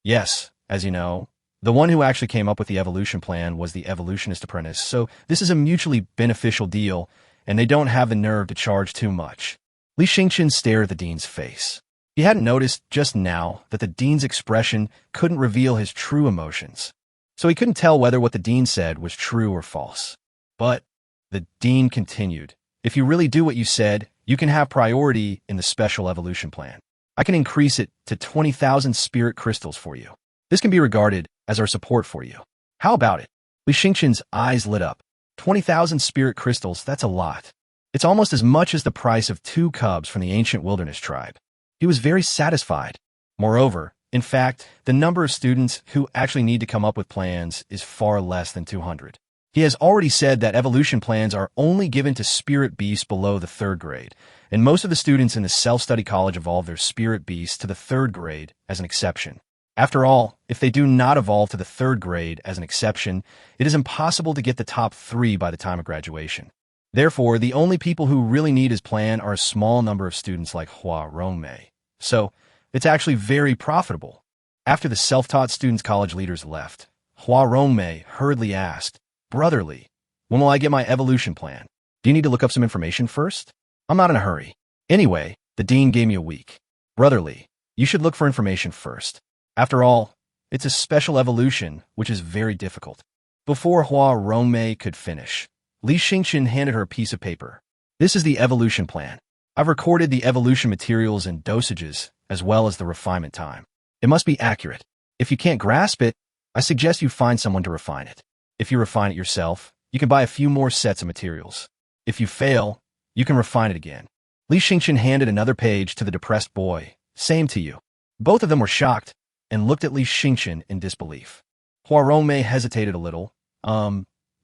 Yes, as you know, the one who actually came up with the evolution plan was the evolutionist apprentice, so this is a mutually beneficial deal, and they don't have the nerve to charge too much. Li Yueming stared at the dean's face. He hadn't noticed just now that the dean's expression couldn't reveal his true emotions, so he couldn't tell whether what the dean said was true or false. But the dean continued, "If you really do what you said, you can have priority in the special evolution plan. I can increase it to 20,000 spirit crystals for you. This can be regarded as our support for you. How about it?" Li Yueming's eyes lit up. 20,000 spirit crystals, that's a lot. It's almost as much as the price of 2 cubs from the ancient wilderness tribe. He was very satisfied. Moreover, in fact, the number of students who actually need to come up with plans is far less than 200. He has already said that evolution plans are only given to spirit beasts below the 3rd grade, and most of the students in the self-study college evolve their spirit beasts to the 3rd grade as an exception. After all, if they do not evolve to the 3rd grade as an exception, it is impossible to get the top 3 by the time of graduation. Therefore, the only people who really need his plan are a small number of students like Hua Rongmei. So, it's actually very profitable. After the self-taught students' college leaders left, Hua Rongmei hurriedly asked, "Brotherly, when will I get my evolution plan? Do you need to look up some information first? I'm not in a hurry. Anyway, the dean gave me a week. Brotherly, you should look for information first. After all, it's a special evolution, which is very difficult." Before Hua Rongmei could finish, Li Yueming handed her a piece of paper. "This is the evolution plan. I've recorded the evolution materials and dosages, as well as the refinement time. It must be accurate. If you can't grasp it, I suggest you find someone to refine it. If you refine it yourself, you can buy a few more sets of materials. If you fail, you can refine it again." Li Yueming handed another page to the depressed boy. "Same to you." Both of them were shocked and looked at Li Yueming in disbelief. Hua Rongmei hesitated a little.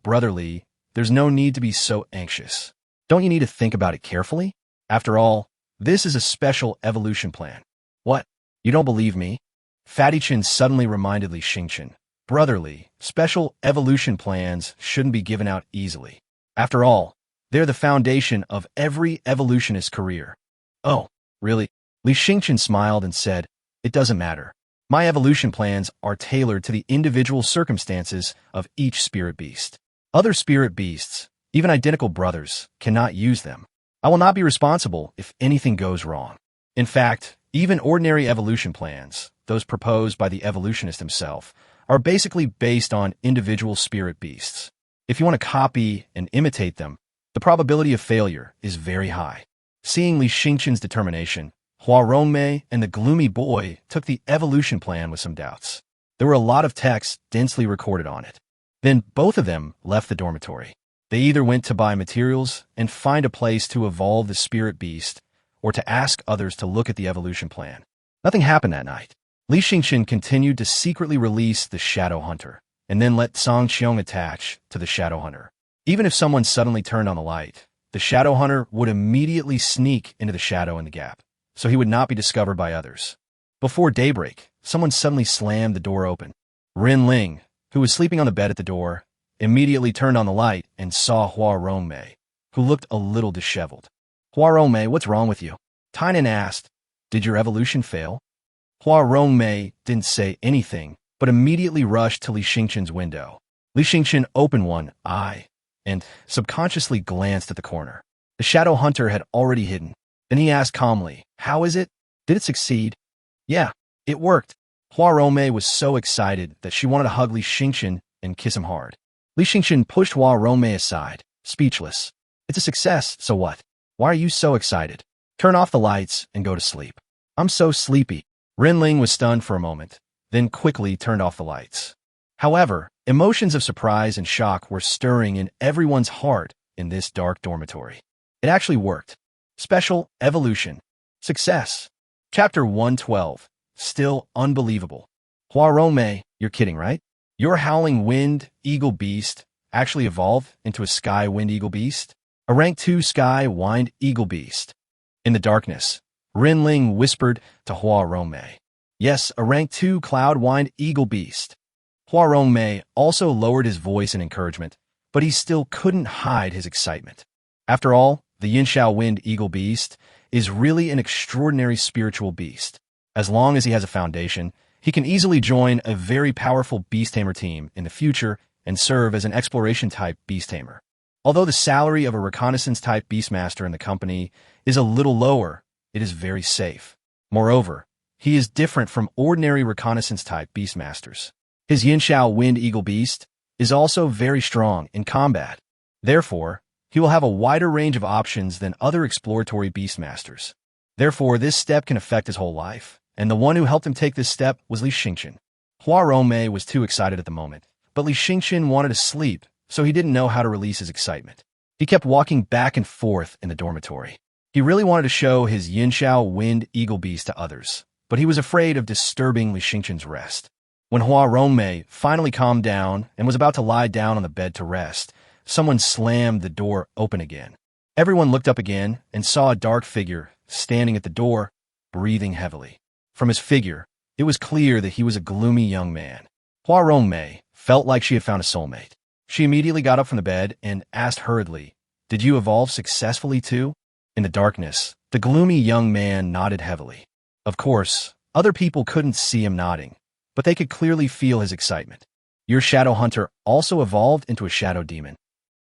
Brotherly, there's no need to be so anxious. Don't you need to think about it carefully? After all, this is a special evolution plan." "What? You don't believe me?" Fatty Chin suddenly reminded Li Yueming. "Brotherly, special evolution plans shouldn't be given out easily. After all, they're the foundation of every evolutionist's career." "Oh, really?" Li Yueming smiled and said, "It doesn't matter. My evolution plans are tailored to the individual circumstances of each spirit beast. Other spirit beasts, even identical brothers, cannot use them. I will not be responsible if anything goes wrong. In fact, even ordinary evolution plans, those proposed by the evolutionist himself, are basically based on individual spirit beasts. If you want to copy and imitate them, the probability of failure is very high." Seeing Li Yueming's determination, Hua Rongmei and the gloomy boy took the evolution plan with some doubts. There were a lot of texts densely recorded on it. Then both of them left the dormitory. They either went to buy materials and find a place to evolve the spirit beast, or to ask others to look at the evolution plan. Nothing happened that night. Li Yueming continued to secretly release the Shadow Hunter, and then let Song Qiong attach to the Shadow Hunter. Even if someone suddenly turned on the light, the shadow hunter would immediately sneak into the shadow in the gap, so he would not be discovered by others. Before daybreak, someone suddenly slammed the door open. Rin Ling, who was sleeping on the bed at the door, immediately turned on the light and saw Hua Rongmei, who looked a little disheveled. Hua Rongmei, what's wrong with you? Tainan asked. Did your evolution fail? Hua Rongmei didn't say anything, but immediately rushed to Li Xingqian's window. Li Xingqian opened one eye and subconsciously glanced at the corner. The shadow hunter had already hidden. Then he asked calmly, how is it? Did it succeed? Yeah, it worked. Hua Rongmei was so excited that she wanted to hug Li Xingqian and kiss him hard. Li Xingqian pushed Hua Rongmei aside, speechless. It's a success, so what? Why are you so excited? Turn off the lights and go to sleep. I'm so sleepy. Rin Ling was stunned for a moment, then quickly turned off the lights. However, emotions of surprise and shock were stirring in everyone's heart in this dark dormitory. It actually worked. Special evolution. Success. Chapter 112. Still unbelievable. Hua Rongmei, you're kidding, right? Your howling wind eagle beast actually evolved into a sky wind eagle beast? A rank 2 sky wind eagle beast. In the darkness, Rin Ling whispered to Hua Rongmei. Yes, a rank 2 cloud wind eagle beast. Hua Rongmei also lowered his voice in encouragement, but he still couldn't hide his excitement. After all, the Yinxiao wind eagle beast is really an extraordinary spiritual beast. As long as he has a foundation, he can easily join a very powerful beast tamer team in the future and serve as an exploration-type beast tamer. Although the salary of a reconnaissance-type beastmaster in the company is a little lower, it is very safe. Moreover, he is different from ordinary reconnaissance-type beastmasters. His Yinxiao wind eagle beast is also very strong in combat. Therefore, he will have a wider range of options than other exploratory beastmasters. Therefore, this step can affect his whole life, and the one who helped him take this step was Li Xingqian. Hua Rongmei was too excited at the moment, but Li Xingqian wanted to sleep, so he didn't know how to release his excitement. He kept walking back and forth in the dormitory. He really wanted to show his Yinxiao wind eagle beast to others, but he was afraid of disturbing Li Xingqian's rest. When Hua Rongmei finally calmed down and was about to lie down on the bed to rest, someone slammed the door open again. Everyone looked up again and saw a dark figure standing at the door, breathing heavily. From his figure, it was clear that he was a gloomy young man. Hua Rongmei felt like she had found a soulmate. She immediately got up from the bed and asked hurriedly, "Did you evolve successfully too?" In the darkness, the gloomy young man nodded heavily. Of course, other people couldn't see him nodding, but they could clearly feel his excitement. Your shadow hunter also evolved into a shadow demon?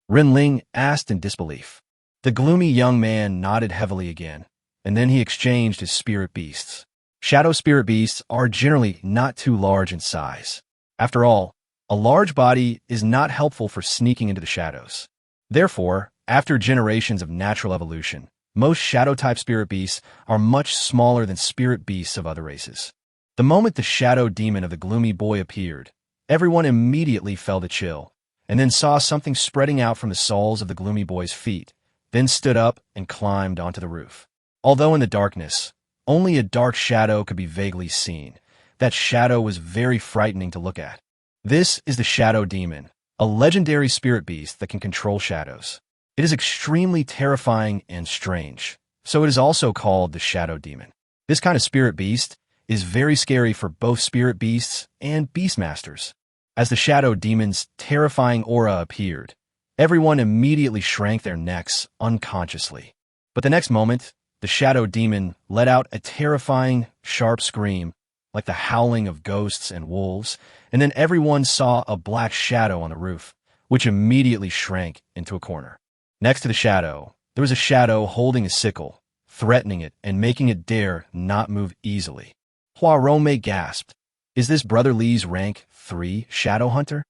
Rin Ling asked in disbelief. The gloomy young man nodded heavily again, and then he exchanged his spirit beasts. Shadow spirit beasts are generally not too large in size. After all, a large body is not helpful for sneaking into the shadows. Therefore, after generations of natural evolution, most shadow-type spirit beasts are much smaller than spirit beasts of other races. The moment the shadow demon of the gloomy boy appeared, everyone immediately felt a chill, and then saw something spreading out from the soles of the gloomy boy's feet, then stood up and climbed onto the roof. Although in the darkness, only a dark shadow could be vaguely seen. That shadow was very frightening to look at. This is the shadow demon, a legendary spirit beast that can control shadows. It is extremely terrifying and strange, so it is also called the shadow demon. This kind of spirit beast is very scary for both spirit beasts and beastmasters. As the shadow demon's terrifying aura appeared, everyone immediately shrank their necks unconsciously. But the next moment, the shadow demon let out a terrifying, sharp scream, like the howling of ghosts and wolves, and then everyone saw a black shadow on the roof, which immediately shrank into a corner. Next to the shadow, there was a shadow holding a sickle, threatening it and making it dare not move easily. Hua Rongmei gasped, "Is this Brother Li's rank 3 shadow hunter?"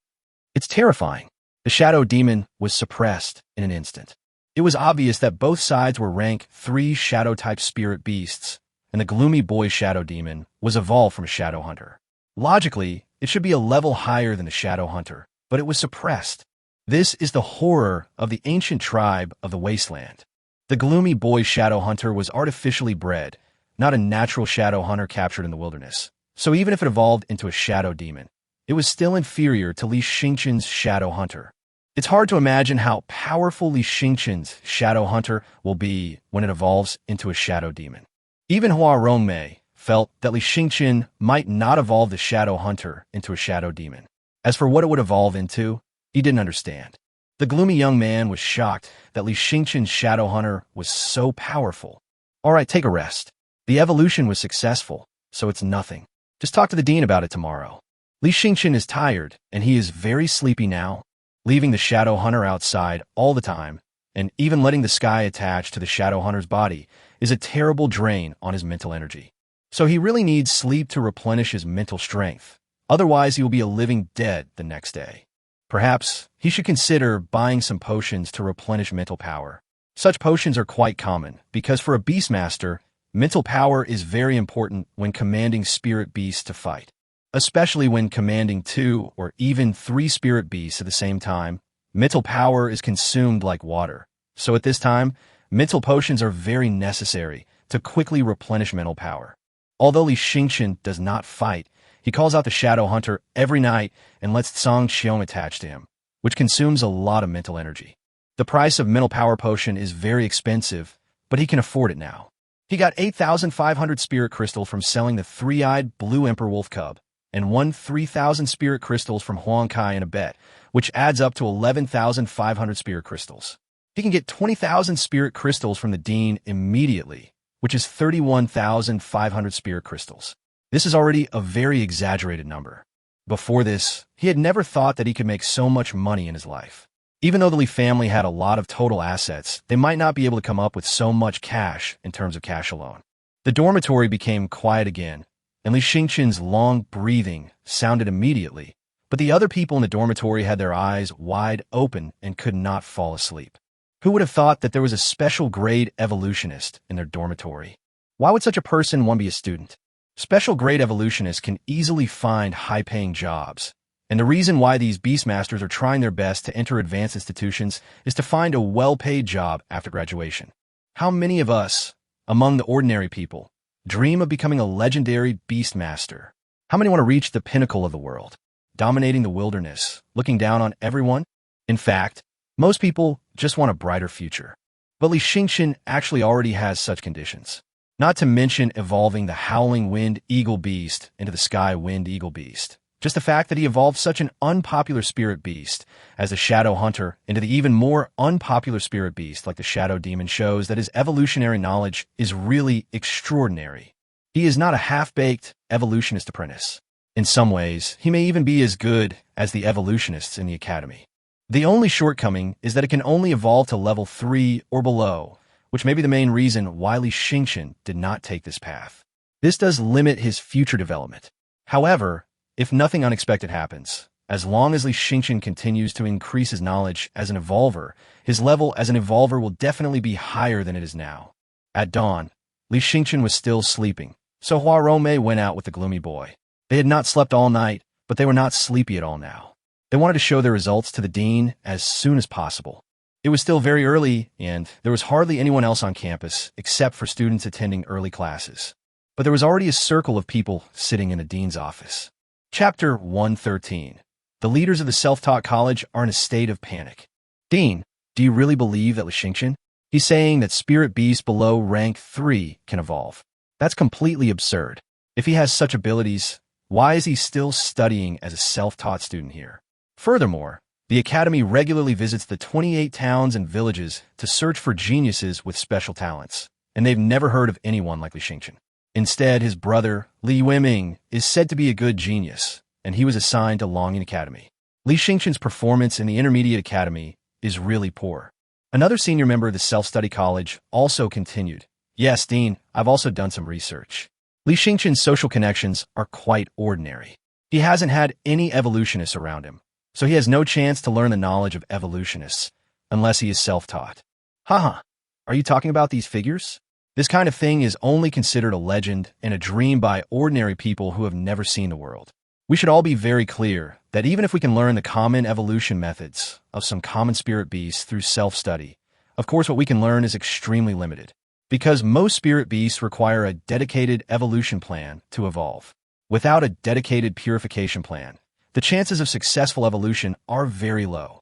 It's terrifying. The shadow demon was suppressed in an instant. It was obvious that both sides were rank 3 shadow-type spirit beasts, and the gloomy boy shadow demon was evolved from a shadow hunter. Logically, it should be a level higher than the shadow hunter, but it was suppressed. This is the horror of the ancient tribe of the wasteland. The gloomy boy shadow hunter was artificially bred, not a natural shadow hunter captured in the wilderness. So even if it evolved into a shadow demon, it was still inferior to Li Xingqian's shadow hunter. It's hard to imagine how powerful Li Xingqian's Shadow Hunter will be when it evolves into a Shadow Demon. Even Hua Rongmei felt that Li Xingqian might not evolve the Shadow Hunter into a Shadow Demon. As for what it would evolve into, he didn't understand. The gloomy young man was shocked that Li Xingqian's Shadow Hunter was so powerful. All right, take a rest. The evolution was successful, so it's nothing. Just talk to the dean about it tomorrow. Li Xingqian is tired, and he is very sleepy now, leaving the Shadow Hunter outside all the time, and even letting the sky attach to the Shadow Hunter's body is a terrible drain on his mental energy. So he really needs sleep to replenish his mental strength. Otherwise, he will be a living dead the next day. Perhaps he should consider buying some potions to replenish mental power. Such potions are quite common, because for a Beastmaster, mental power is very important when commanding spirit beasts to fight. Especially when commanding 2 or even 3 spirit beasts at the same time, mental power is consumed like water. So at this time, mental potions are very necessary to quickly replenish mental power. Although Li Xingqian does not fight, he calls out the Shadow Hunter every night and lets Tsang Qiong attach to him, which consumes a lot of mental energy. The price of mental power potion is very expensive, but he can afford it now. He got 8,500 spirit crystal from selling the 3-eyed blue emperor wolf cub, and won 3,000 spirit crystals from Huang Kai in a bet, which adds up to 11,500 spirit crystals. He can get 20,000 spirit crystals from the dean immediately, which is 31,500 spirit crystals. This is already a very exaggerated number. Before this, he had never thought that he could make so much money in his life. Even though the Li family had a lot of total assets, they might not be able to come up with so much cash in terms of cash alone. The dormitory became quiet again, and Li Xingqian's long breathing sounded immediately, but the other people in the dormitory had their eyes wide open and could not fall asleep. Who would have thought that there was a special grade evolutionist in their dormitory? Why would such a person want to be a student? Special grade evolutionists can easily find high-paying jobs, and the reason why these Beastmasters are trying their best to enter advanced institutions is to find a well-paid job after graduation. How many of us, among the ordinary people, dream of becoming a legendary Beastmaster? How many want to reach the pinnacle of the world, dominating the wilderness, looking down on everyone? In fact, most people just want a brighter future. But Li Xingqian actually already has such conditions. Not to mention evolving the Howling Wind Eagle Beast into the Sky Wind Eagle Beast. Just the fact that he evolved such an unpopular spirit beast as the Shadow Hunter into the even more unpopular spirit beast like the Shadow Demon shows that his evolutionary knowledge is really extraordinary. He is not a half-baked evolutionist apprentice. In some ways, he may even be as good as the evolutionists in the academy. The only shortcoming is that it can only evolve to level 3 or below, which may be the main reason why Li Xingqian did not take this path. This does limit his future development. However, if nothing unexpected happens, as long as Li Xingqian continues to increase his knowledge as an evolver, his level as an evolver will definitely be higher than it is now. At dawn, Li Xingqian was still sleeping, so Hua Rongmei went out with the gloomy boy. They had not slept all night, but they were not sleepy at all now. They wanted to show their results to the dean as soon as possible. It was still very early, and there was hardly anyone else on campus except for students attending early classes. But there was already a circle of people sitting in the dean's office. Chapter 113. The leaders of the self-taught college are in a state of panic. Dean, do you really believe that Li Xingqian? He's saying that spirit beasts below rank 3 can evolve. That's completely absurd. If he has such abilities, why is he still studying as a self-taught student here? Furthermore, the academy regularly visits the 28 towns and villages to search for geniuses with special talents, and they've never heard of anyone like Li Xingqian. Instead, his brother, Li Yueming, is said to be a good genius, and he was assigned to Longyin Academy. Li Xingqian's performance in the Intermediate Academy is really poor. Another senior member of the self-study college also continued, "Yes, Dean, I've also done some research. Li Xingqian's social connections are quite ordinary. He hasn't had any evolutionists around him, so he has no chance to learn the knowledge of evolutionists unless he is self-taught." Haha, are you talking about these figures? This kind of thing is only considered a legend and a dream by ordinary people who have never seen the world. We should all be very clear that even if we can learn the common evolution methods of some common spirit beasts through self-study, of course what we can learn is extremely limited, because most spirit beasts require a dedicated evolution plan to evolve. Without a dedicated purification plan, the chances of successful evolution are very low.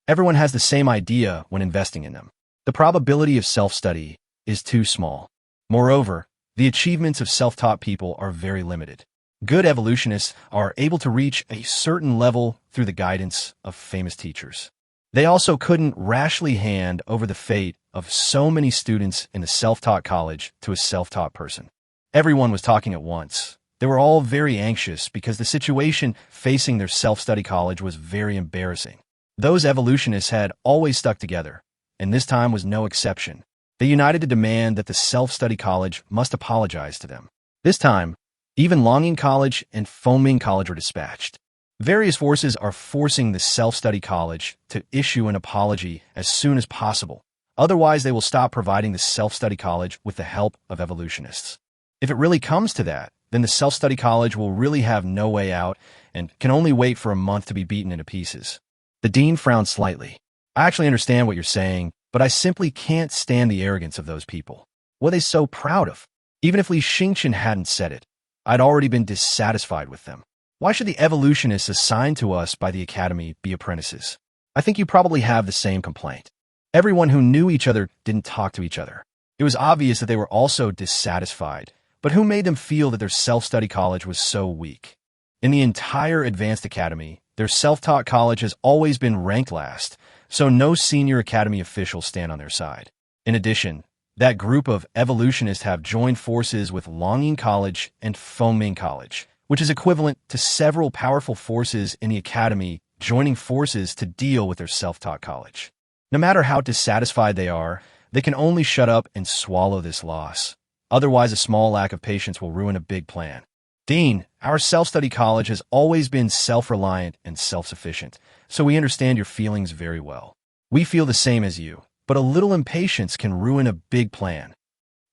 Everyone has the same idea when investing in them. The probability of self-study is too small. Moreover, the achievements of self-taught people are very limited. Good evolutionists are able to reach a certain level through the guidance of famous teachers. They also couldn't rashly hand over the fate of so many students in the self-taught college to a self-taught person. Everyone was talking at once. They were all very anxious because the situation facing their self-study college was very embarrassing. Those evolutionists had always stuck together, and this time was no exception. They united to demand that the self-study college must apologize to them. This time, even Longing College and Foming College were dispatched. Various forces are forcing the self-study college to issue an apology as soon as possible. Otherwise, they will stop providing the self-study college with the help of evolutionists. If it really comes to that, then the self-study college will really have no way out and can only wait for a month to be beaten into pieces. The dean frowned slightly. I actually understand what you're saying, but I simply can't stand the arrogance of those people. What are they so proud of? Even if Li Yueming hadn't said it, I'd already been dissatisfied with them. Why should the evolutionists assigned to us by the Academy be apprentices? I think you probably have the same complaint. Everyone who knew each other didn't talk to each other. It was obvious that they were also dissatisfied, but who made them feel that their self-study college was so weak? In the entire Advanced Academy, their self-taught college has always been ranked last, so no senior Academy officials stand on their side. In addition, that group of evolutionists have joined forces with Longing College and Foming College, which is equivalent to several powerful forces in the Academy joining forces to deal with their self-taught college. No matter how dissatisfied they are, they can only shut up and swallow this loss. Otherwise, a small lack of patience will ruin a big plan. Dean, our self-study college has always been self-reliant and self-sufficient, so we understand your feelings very well. We feel the same as you, but a little impatience can ruin a big plan.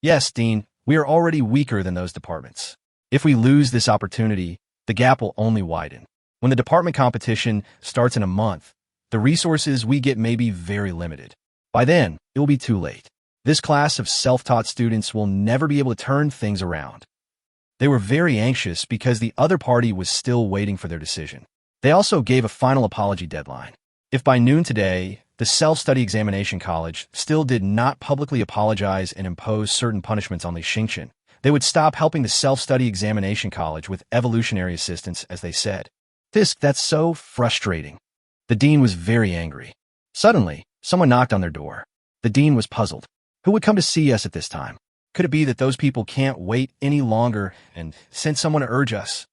Yes, Dean, we are already weaker than those departments. If we lose this opportunity, the gap will only widen. When the department competition starts in a month, the resources we get may be very limited. By then, it will be too late. This class of self-taught students will never be able to turn things around. They were very anxious because the other party was still waiting for their decision. They also gave a final apology deadline. If by noon today, the self-study examination college still did not publicly apologize and impose certain punishments on Li Yueming, they would stop helping the self-study examination college with evolutionary assistance, as they said. That's so frustrating. The dean was very angry. Suddenly, someone knocked on their door. The dean was puzzled. Who would come to see us at this time? Could it be that those people can't wait any longer and send someone to urge us?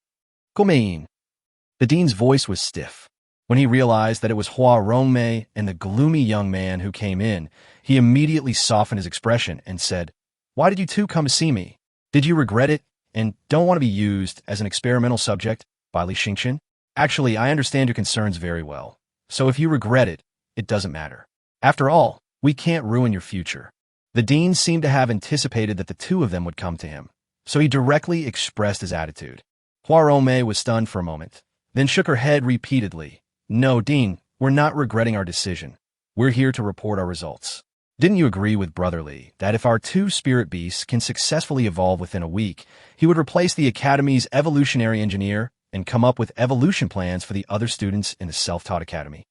Come. The dean's voice was stiff. When he realized that it was Hua Rongmei and the gloomy young man who came in, he immediately softened his expression and said, "Why did you two come to see me? Did you regret it and don't want to be used as an experimental subject by Li Yueming? Actually, I understand your concerns very well. So if you regret it, it doesn't matter. After all, we can't ruin your future." The dean seemed to have anticipated that the two of them would come to him, so he directly expressed his attitude. Hua Rongmei was stunned for a moment, then shook her head repeatedly. "No, Dean, we're not regretting our decision. We're here to report our results. Didn't you agree with Brother Li that if our two spirit beasts can successfully evolve within a week, he would replace the Academy's evolutionary engineer and come up with evolution plans for the other students in the self-taught academy?"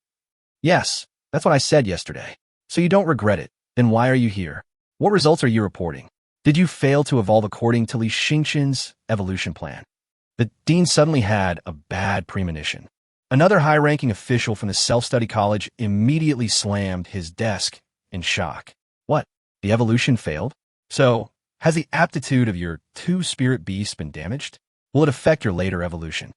"Yes, that's what I said yesterday. So you don't regret it. Then why are you here? What results are you reporting? Did you fail to evolve according to Li Yueming's evolution plan?" The dean suddenly had a bad premonition. Another high-ranking official from the self-study college immediately slammed his desk in shock. "What? The evolution failed? So, has the aptitude of your two spirit beasts been damaged? Will it affect your later evolution?"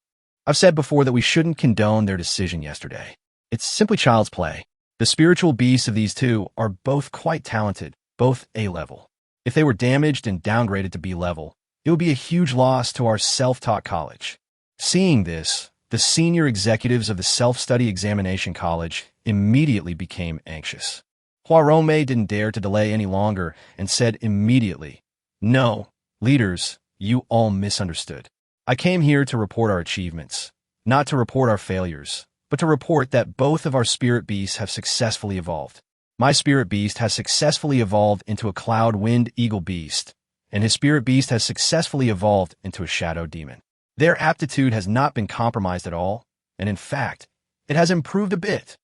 "I've said before that we shouldn't condone their decision yesterday. It's simply child's play. The spiritual beasts of these two are both quite talented, both A-level. If they were damaged and downgraded to B-level, it would be a huge loss to our self-taught college." Seeing this, the senior executives of the self-study examination college immediately became anxious. Hua Rongmei didn't dare to delay any longer and said immediately, "No, leaders, you all misunderstood. I came here to report our achievements, not to report our failures, but to report that both of our spirit beasts have successfully evolved. My spirit beast has successfully evolved into a cloud wind eagle beast, and his spirit beast has successfully evolved into a shadow demon. Their aptitude has not been compromised at all, and in fact, it has improved a bit.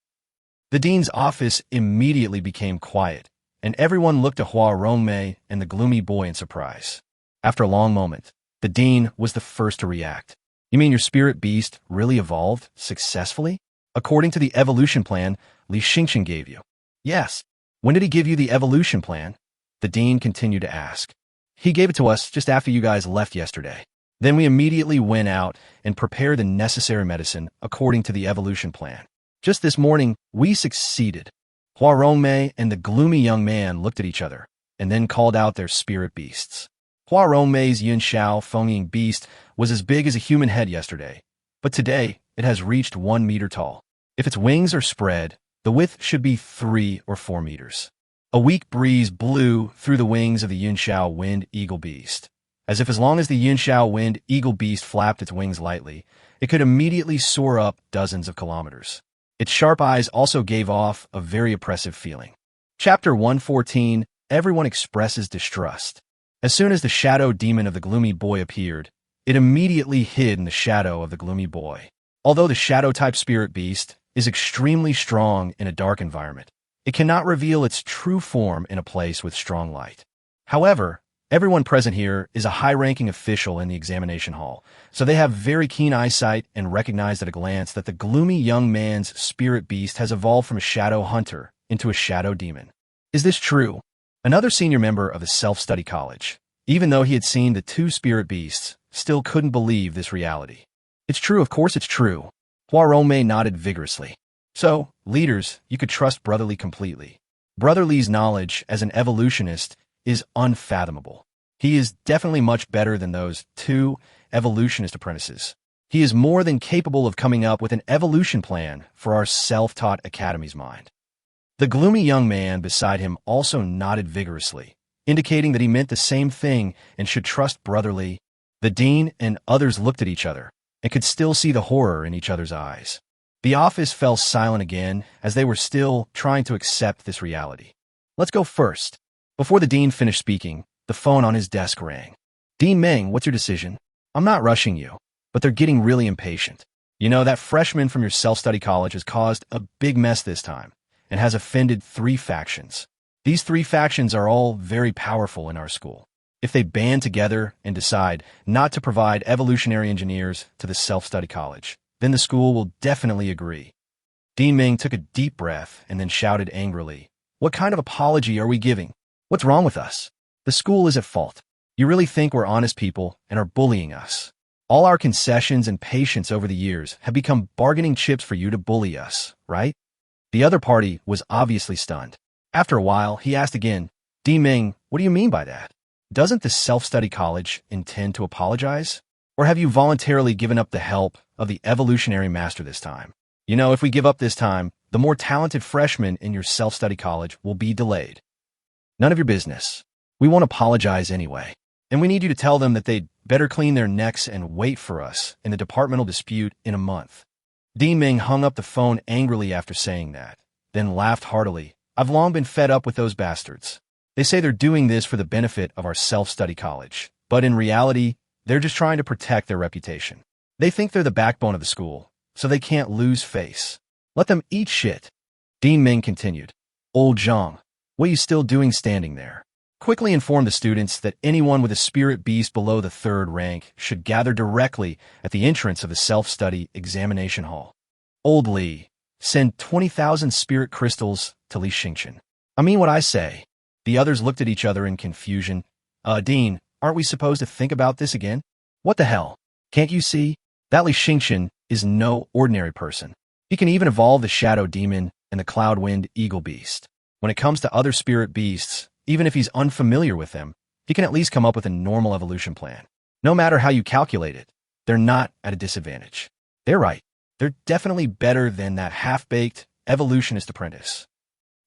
The dean's office immediately became quiet, and everyone looked at Hua Rongmei and the gloomy boy in surprise. After a long moment, the dean was the first to react. You mean your spirit beast really evolved successfully? According to the evolution plan Li Yueming gave you. Yes. When did he give you the evolution plan? The dean continued to ask. He gave it to us just after you guys left yesterday. Then we immediately went out and prepared the necessary medicine according to the evolution plan. Just this morning, we succeeded. Hua Rongmei and the gloomy young man looked at each other, and then called out their spirit beasts. Hua Rongmei's Yunxiao Fengying beast was as big as a human head yesterday, but today it has reached 1 meter tall. If its wings are spread, the width should be 3 or 4 meters. A weak breeze blew through the wings of the Yunxiao Wind Eagle Beast, as long as the Yunxiao Wind Eagle Beast flapped its wings lightly, it could immediately soar up dozens of kilometers. Its sharp eyes also gave off a very oppressive feeling. Chapter 114, Everyone Expresses Distrust. As soon as the shadow demon of the gloomy boy appeared, it immediately hid in the shadow of the gloomy boy. Although the shadow-type spirit beast is extremely strong in a dark environment, it cannot reveal its true form in a place with strong light. However, everyone present here is a high-ranking official in the examination hall, so they have very keen eyesight and recognize at a glance that the gloomy young man's spirit beast has evolved from a shadow hunter into a shadow demon. Is this true? Another senior member of the self-study college, even though he had seen the 2 spirit beasts, still couldn't believe this reality. It's true, of course it's true. Hua Rongmei nodded vigorously. So, leaders, you could trust Brother Li completely. Brother Li's knowledge as an evolutionist is unfathomable. He is definitely much better than those 2 evolutionist apprentices. He is more than capable of coming up with an evolution plan for our self-taught academy's mind. The gloomy young man beside him also nodded vigorously, indicating that he meant the same thing and should trust Brother Li. The dean and others looked at each other and could still see the horror in each other's eyes. The office fell silent again as they were still trying to accept this reality. Let's go first. Before the dean finished speaking, the phone on his desk rang. Dean Meng, what's your decision? I'm not rushing you, but they're getting really impatient. You know, that freshman from your self-study college has caused a big mess this time and has offended 3 factions. These 3 factions are all very powerful in our school. If they band together and decide not to provide evolutionary engineers to the self-study college, then the school will definitely agree. Dean Ming took a deep breath and then shouted angrily, What kind of apology are we giving? What's wrong with us? The school is at fault. You really think we're honest people and are bullying us? All our concessions and patience over the years have become bargaining chips for you to bully us, right? The other party was obviously stunned. After a while, he asked again, Dean Ming, what do you mean by that? Doesn't the self-study college intend to apologize? Or have you voluntarily given up the help of the evolutionary master this time? You know, if we give up this time, the more talented freshmen in your self-study college will be delayed. None of your business. We won't apologize anyway. And we need you to tell them that they'd better clean their necks and wait for us in the departmental dispute in a month. Dean Ming hung up the phone angrily after saying that, then laughed heartily. I've long been fed up with those bastards. They say they're doing this for the benefit of our self-study college, but in reality, they're just trying to protect their reputation. They think they're the backbone of the school, so they can't lose face. Let them eat shit. Dean Ming continued. Old Zhang, what are you still doing standing there? Quickly inform the students that anyone with a spirit beast below the 3rd rank should gather directly at the entrance of the self-study examination hall. Old Li, send 20,000 spirit crystals to Li Yueming. I mean what I say. The others looked at each other in confusion. Dean, aren't we supposed to think about this again? What the hell? Can't you see? That Li Yueming is no ordinary person. He can even evolve the shadow demon and the cloud wind eagle beast. When it comes to other spirit beasts, even if he's unfamiliar with them, he can at least come up with a normal evolution plan. No matter how you calculate it, they're not at a disadvantage. They're right. They're definitely better than that half-baked evolutionist apprentice.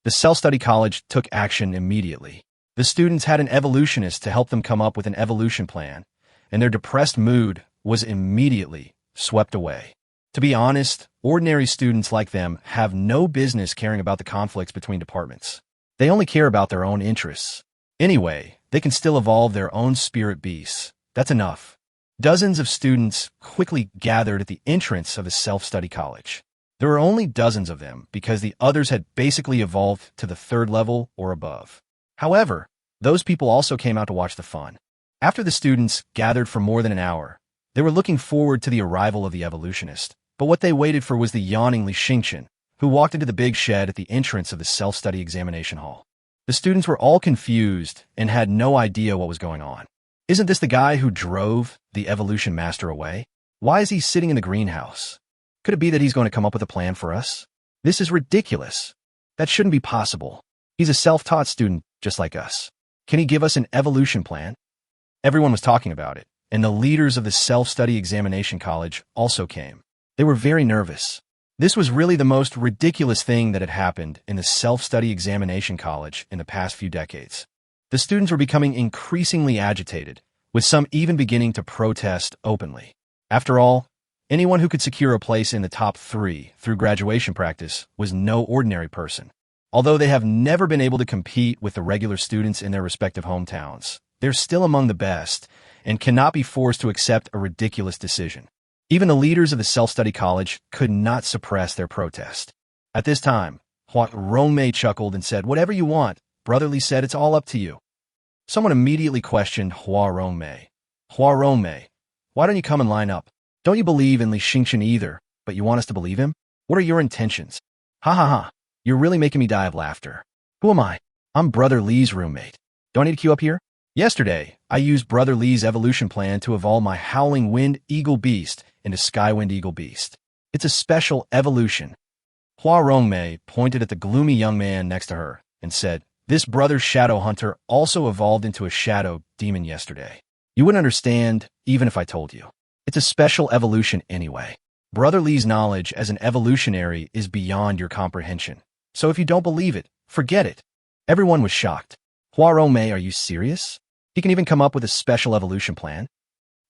The self-study college took action immediately. The students had an evolutionist to help them come up with an evolution plan, and their depressed mood was immediately swept away. To be honest, ordinary students like them have no business caring about the conflicts between departments. They only care about their own interests. Anyway, they can still evolve their own spirit beasts. That's enough. Dozens of students quickly gathered at the entrance of the self-study college. There were only dozens of them because the others had basically evolved to the 3rd level or above. However, those people also came out to watch the fun. After the students gathered for more than an hour, they were looking forward to the arrival of the evolutionist, but what they waited for was the yawning Li Yueming, who walked into the big shed at the entrance of the self-study examination hall. The students were all confused and had no idea what was going on. Isn't this the guy who drove the evolution master away? Why is he sitting in the greenhouse? Could it be that he's going to come up with a plan for us? This is ridiculous. That shouldn't be possible. He's a self-taught student just like us. Can he give us an evolution plan? Everyone was talking about it, and the leaders of the self-study examination college also came. They were very nervous. This was really the most ridiculous thing that had happened in the self-study examination college in the past few decades. The students were becoming increasingly agitated, with some even beginning to protest openly. After all, anyone who could secure a place in the top 3 through graduation practice was no ordinary person. Although they have never been able to compete with the regular students in their respective hometowns, they're still among the best and cannot be forced to accept a ridiculous decision. Even the leaders of the self-study college could not suppress their protest. At this time, Li Yueming chuckled and said, "Whatever you want." Brother Li said, "It's all up to you." Someone immediately questioned Li Yueming. "Li Yueming, why don't you come and line up? Don't you believe in Li Yueming either, but you want us to believe him? What are your intentions?" "Ha ha ha, you're really making me die of laughter. Who am I? I'm Brother Li's roommate. Do I need to queue up here? Yesterday, I used Brother Li's evolution plan to evolve my Howling Wind Eagle Beast into Skywind Eagle Beast. It's a special evolution." Li Yueming pointed at the gloomy young man next to her and said, "This brother's shadow hunter also evolved into a shadow demon yesterday. You wouldn't understand even if I told you. It's a special evolution anyway. Brother Li's knowledge as an evolutionary is beyond your comprehension. So if you don't believe it, forget it." Everyone was shocked. "Li Yueming, are you serious? He can even come up with a special evolution plan?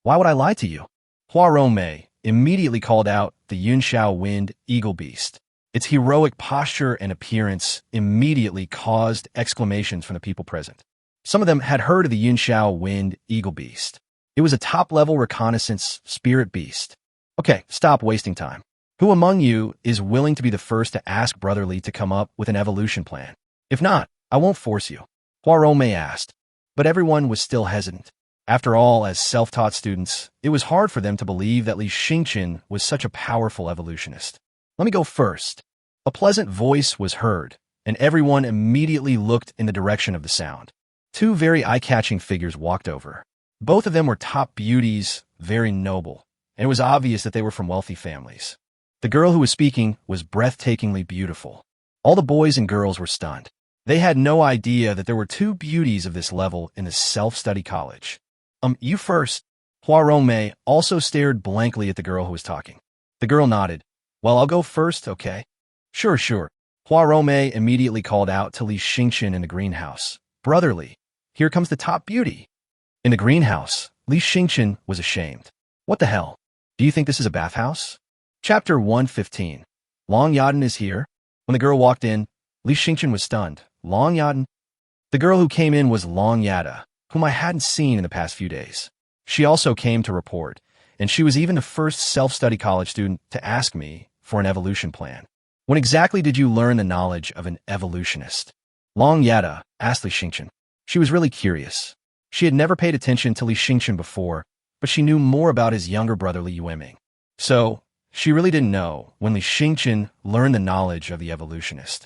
Why would I lie to you?" Li Yueming immediately called out the Yunxiao Wind Eagle Beast. Its heroic posture and appearance immediately caused exclamations from the people present. Some of them had heard of the Yunxiao Wind Eagle Beast. It was a top-level reconnaissance spirit beast. Okay, stop wasting time. Who among you is willing to be the first to ask Brother Li to come up with an evolution plan? If not, I won't force you. Li Yueming asked, but everyone was still hesitant. After all, as self-taught students, it was hard for them to believe that Li Yueming was such a powerful evolutionist. "Let me go first." A pleasant voice was heard, and everyone immediately looked in the direction of the sound. 2 very eye-catching figures walked over. Both of them were top beauties, very noble, and it was obvious that they were from wealthy families. The girl who was speaking was breathtakingly beautiful. All the boys and girls were stunned. They had no idea that there were 2 beauties of this level in the self-study college. You first." Li Yueming also stared blankly at the girl who was talking. The girl nodded. "Well, I'll go first, okay?" Sure. Li Yueming immediately called out to Li Yueming in the greenhouse. "Brother Li, here comes the top beauty." In the greenhouse, Li Yueming was ashamed. "What the hell? Do you think this is a bathhouse?" Chapter 115. Long Yaden is here. When the girl walked in, Li Yueming was stunned. Long Yaden? The girl who came in was Long Yada, whom I hadn't seen in the past few days. She also came to report, and she was even the first self-study college student to ask me for an evolution plan. "When exactly did you learn the knowledge of an evolutionist?" Long Yada asked Li Yueming. She was really curious. She had never paid attention to Li Yueming before, but she knew more about his younger brother Li Yueming. So, she really didn't know when Li Yueming learned the knowledge of the evolutionist.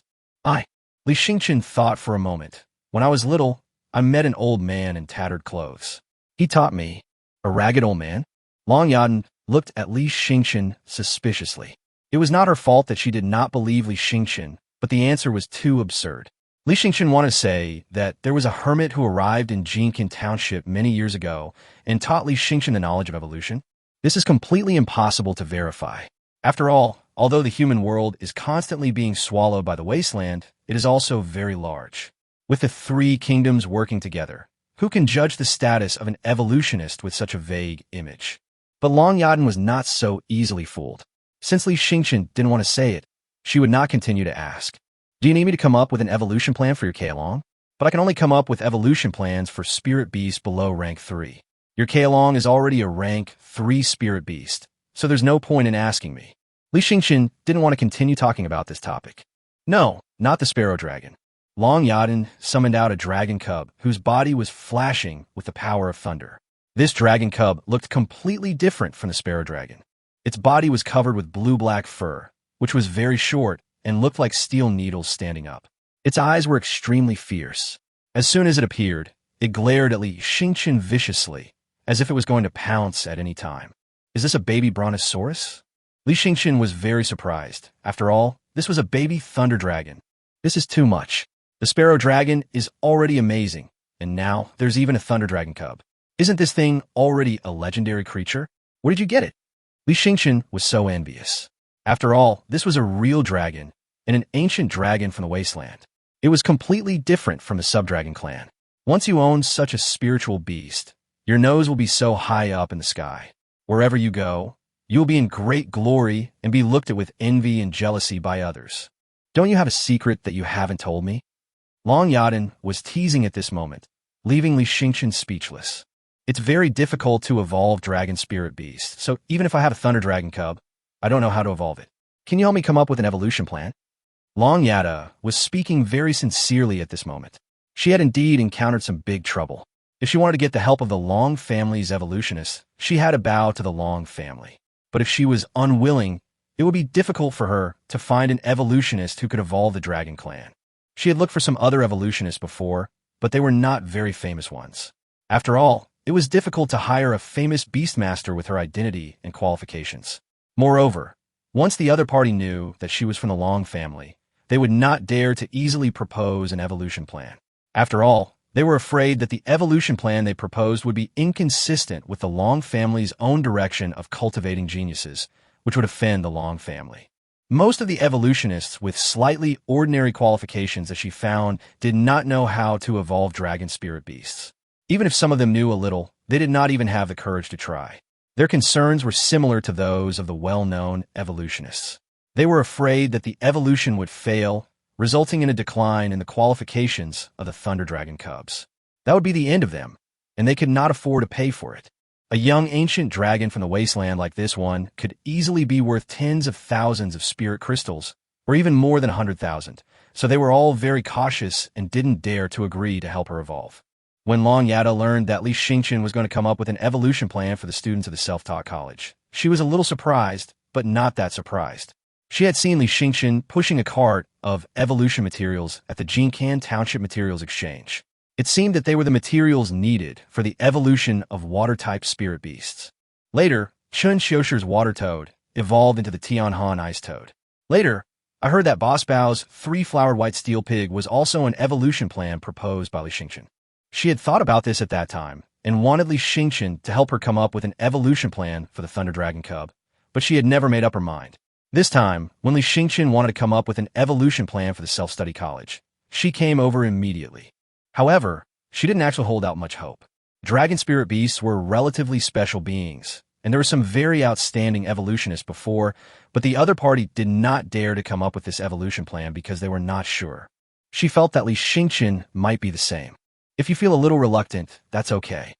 Li Yueming thought for a moment. "When I was little, I met an old man in tattered clothes. He taught me." "A ragged old man?" Long Yaden looked at Li Yueming suspiciously. It was not her fault that she did not believe Li Yueming, but the answer was too absurd. Li Yueming wanted to say that there was a hermit who arrived in Jincan Township many years ago and taught Li Yueming the knowledge of evolution. This is completely impossible to verify. After all, although the human world is constantly being swallowed by the wasteland, it is also very large. With the 3 kingdoms working together, who can judge the status of an evolutionist with such a vague image? But Long Yaden was not so easily fooled. Since Li Yueming didn't want to say it, she would not continue to ask. "Do you need me to come up with an evolution plan for your K-Along? But I can only come up with evolution plans for spirit beasts below rank 3. Your K-Along is already a rank 3 spirit beast, so there's no point in asking me." Li Xingqian didn't want to continue talking about this topic. No, not the sparrow dragon. Long Yaden summoned out a dragon cub whose body was flashing with the power of thunder. This dragon cub looked completely different from the sparrow dragon. Its body was covered with blue-black fur, which was very short and looked like steel needles standing up. Its eyes were extremely fierce. As soon as it appeared, it glared at Li Xingqian viciously, as if it was going to pounce at any time. Is this a baby brontosaurus? Li Xingqian was very surprised. After all, this was a baby thunder dragon. This is too much. The sparrow dragon is already amazing, and now there's even a thunder dragon cub. Isn't this thing already a legendary creature? Where did you get it? Li Xingqian was so envious. After all, this was a real dragon, and an ancient dragon from the wasteland. It was completely different from the Subdragon clan. Once you own such a spiritual beast, your nose will be so high up in the sky. Wherever you go, you will be in great glory and be looked at with envy and jealousy by others. Don't you have a secret that you haven't told me? Long Yaden was teasing at this moment, leaving Li Xingqian speechless. It's very difficult to evolve dragon spirit beast, so even if I have a thunder dragon cub, I don't know how to evolve it. Can you help me come up with an evolution plan? Long Yada was speaking very sincerely at this moment. She had indeed encountered some big trouble. If she wanted to get the help of the Long family's evolutionists, she had to bow to the Long family. But if she was unwilling, it would be difficult for her to find an evolutionist who could evolve the Dragon Clan. She had looked for some other evolutionists before, but they were not very famous ones. After all, it was difficult to hire a famous Beastmaster with her identity and qualifications. Moreover, once the other party knew that she was from the Long family, they would not dare to easily propose an evolution plan. After all, they were afraid that the evolution plan they proposed would be inconsistent with the Long family's own direction of cultivating geniuses, which would offend the Long family. Most of the evolutionists with slightly ordinary qualifications that she found did not know how to evolve dragon spirit beasts. Even if some of them knew a little, they did not even have the courage to try. Their concerns were similar to those of the well-known evolutionists. They were afraid that the evolution would fail, resulting in a decline in the qualifications of the Thunder Dragon cubs. That would be the end of them, and they could not afford to pay for it. A young ancient dragon from the wasteland like this one could easily be worth tens of thousands of spirit crystals, or even more than 100,000, so they were all very cautious and didn't dare to agree to help her evolve. When Long Yada learned that Li Xingqian was going to come up with an evolution plan for the students of the self-taught college, she was a little surprised, but not that surprised. She had seen Li Xingqian pushing a cart of evolution materials at the Jincan Township Materials Exchange. It seemed that they were the materials needed for the evolution of water-type spirit beasts. Later, Chun Xiushir's water toad evolved into the Tianhan ice toad. Later, I heard that Boss Bao's three-flowered white steel pig was also an evolution plan proposed by Li Xingqian. She had thought about this at that time and wanted Li Xingqian to help her come up with an evolution plan for the Thunder Dragon cub, but she had never made up her mind. This time, when Li Xingqian wanted to come up with an evolution plan for the self-study college, she came over immediately. However, she didn't actually hold out much hope. Dragon spirit beasts were relatively special beings, and there were some very outstanding evolutionists before, but the other party did not dare to come up with this evolution plan because they were not sure. She felt that Li Xingqian might be the same. If you feel a little reluctant, that's okay.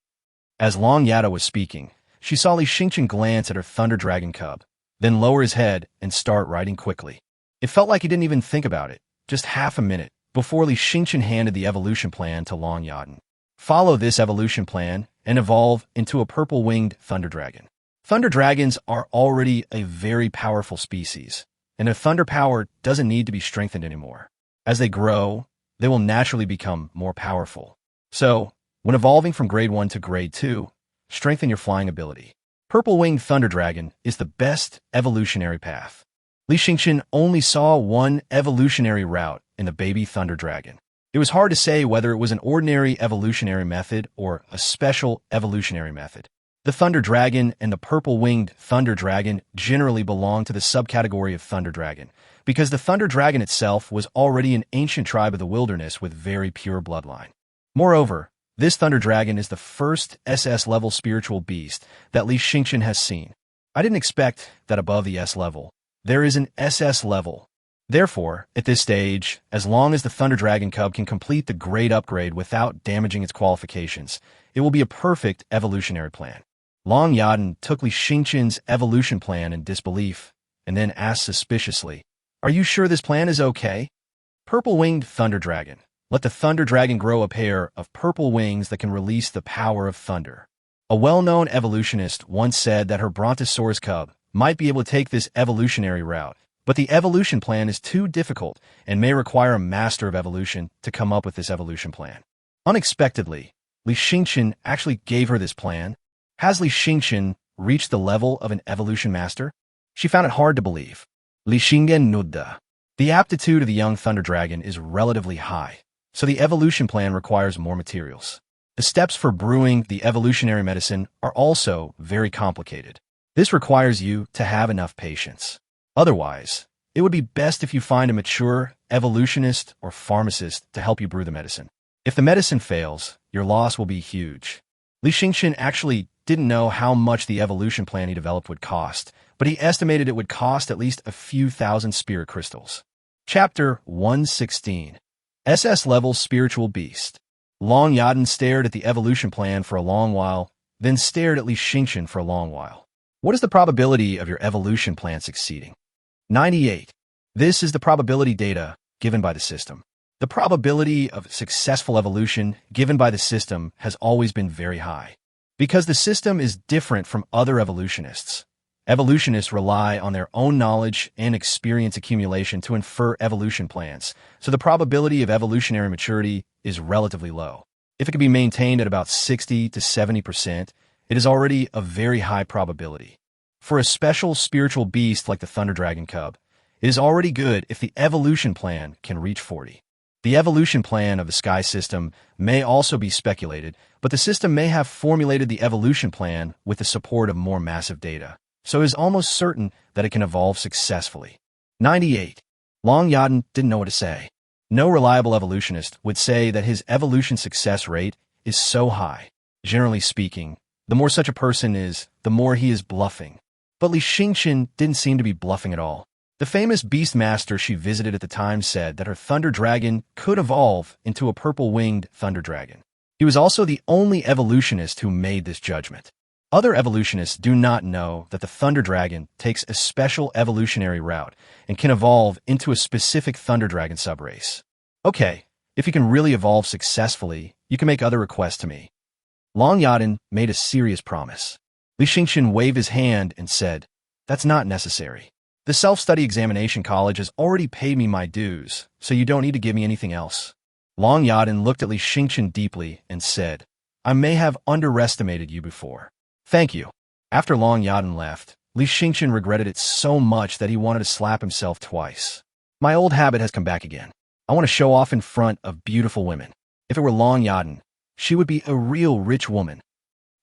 As Long Yada was speaking, she saw Li Xingqian glance at her Thunder Dragon cub, then lower his head and start writing quickly. It felt like he didn't even think about it, just half a minute, before Li Xingqian handed the evolution plan to Long Yaden. Follow this evolution plan and evolve into a purple-winged thunder dragon. Thunder dragons are already a very powerful species, and their thunder power doesn't need to be strengthened anymore. As they grow, they will naturally become more powerful. So, when evolving from grade 1 to grade 2, strengthen your flying ability. Purple-winged thunder dragon is the best evolutionary path. Li Xingqian only saw one evolutionary route in the baby thunder dragon. It was hard to say whether it was an ordinary evolutionary method or a special evolutionary method. The thunder dragon and the purple-winged thunder dragon generally belong to the subcategory of thunder dragon, because the thunder dragon itself was already an ancient tribe of the wilderness with very pure bloodline. Moreover, this thunder dragon is the first SS-level spiritual beast that Li Xingqian has seen. I didn't expect that above the S level, there is an SS level. Therefore, at this stage, as long as the Thunder Dragon Cub can complete the grade upgrade without damaging its qualifications, it will be a perfect evolutionary plan. Long Yaden took Li Xingqian's evolution plan in disbelief, and then asked suspiciously, "Are you sure this plan is okay?" Purple-winged thunder dragon. Let the thunder dragon grow a pair of purple wings that can release the power of thunder. A well-known evolutionist once said that her brontosaurus cub might be able to take this evolutionary route, but the evolution plan is too difficult and may require a master of evolution to come up with this evolution plan. Unexpectedly, Li Yueming actually gave her this plan. Has Li Yueming reached the level of an evolution master? She found it hard to believe. Li Yueming nudda. The aptitude of the young thunder dragon is relatively high, so the evolution plan requires more materials. The steps for brewing the evolutionary medicine are also very complicated. This requires you to have enough patience. Otherwise, it would be best if you find a mature evolutionist or pharmacist to help you brew the medicine. If the medicine fails, your loss will be huge. Li Yueming actually didn't know how much the evolution plan he developed would cost, but he estimated it would cost at least a few thousand spirit crystals. Chapter 116. SS-level Spiritual Beast. Long Yaden stared at the evolution plan for a long while, then stared at Li Yueming for a long while. What is the probability of your evolution plan succeeding? 98. This is the probability data given by the system. The probability of successful evolution given by the system has always been very high. Because the system is different from other evolutionists. Evolutionists rely on their own knowledge and experience accumulation to infer evolution plans, so the probability of evolutionary maturity is relatively low. If it can be maintained at about 60 to 70%, it is already a very high probability. For a special spiritual beast like the Thunder Dragon Cub, it is already good if the evolution plan can reach 40. The evolution plan of the Sky system may also be speculated, but the system may have formulated the evolution plan with the support of more massive data, so it is almost certain that it can evolve successfully. 98. Long Yaden didn't know what to say. No reliable evolutionist would say that his evolution success rate is so high. Generally speaking, the more such a person is, the more he is bluffing. But Li Yueming didn't seem to be bluffing at all. The famous Beastmaster she visited at the time said that her thunder dragon could evolve into a purple-winged thunder dragon. He was also the only evolutionist who made this judgment. Other evolutionists do not know that the thunder dragon takes a special evolutionary route and can evolve into a specific thunder dragon subrace. Okay, if you can really evolve successfully, you can make other requests to me. Long Yaden made a serious promise. Li Yueming waved his hand and said, "That's not necessary. The self-study examination college has already paid me my dues, so you don't need to give me anything else." Long Yaden looked at Li Yueming deeply and said, "I may have underestimated you before. Thank you." After Long Yaden left, Li Yueming regretted it so much that he wanted to slap himself twice. My old habit has come back again. I want to show off in front of beautiful women. If it were Long Yaden, she would be a real rich woman.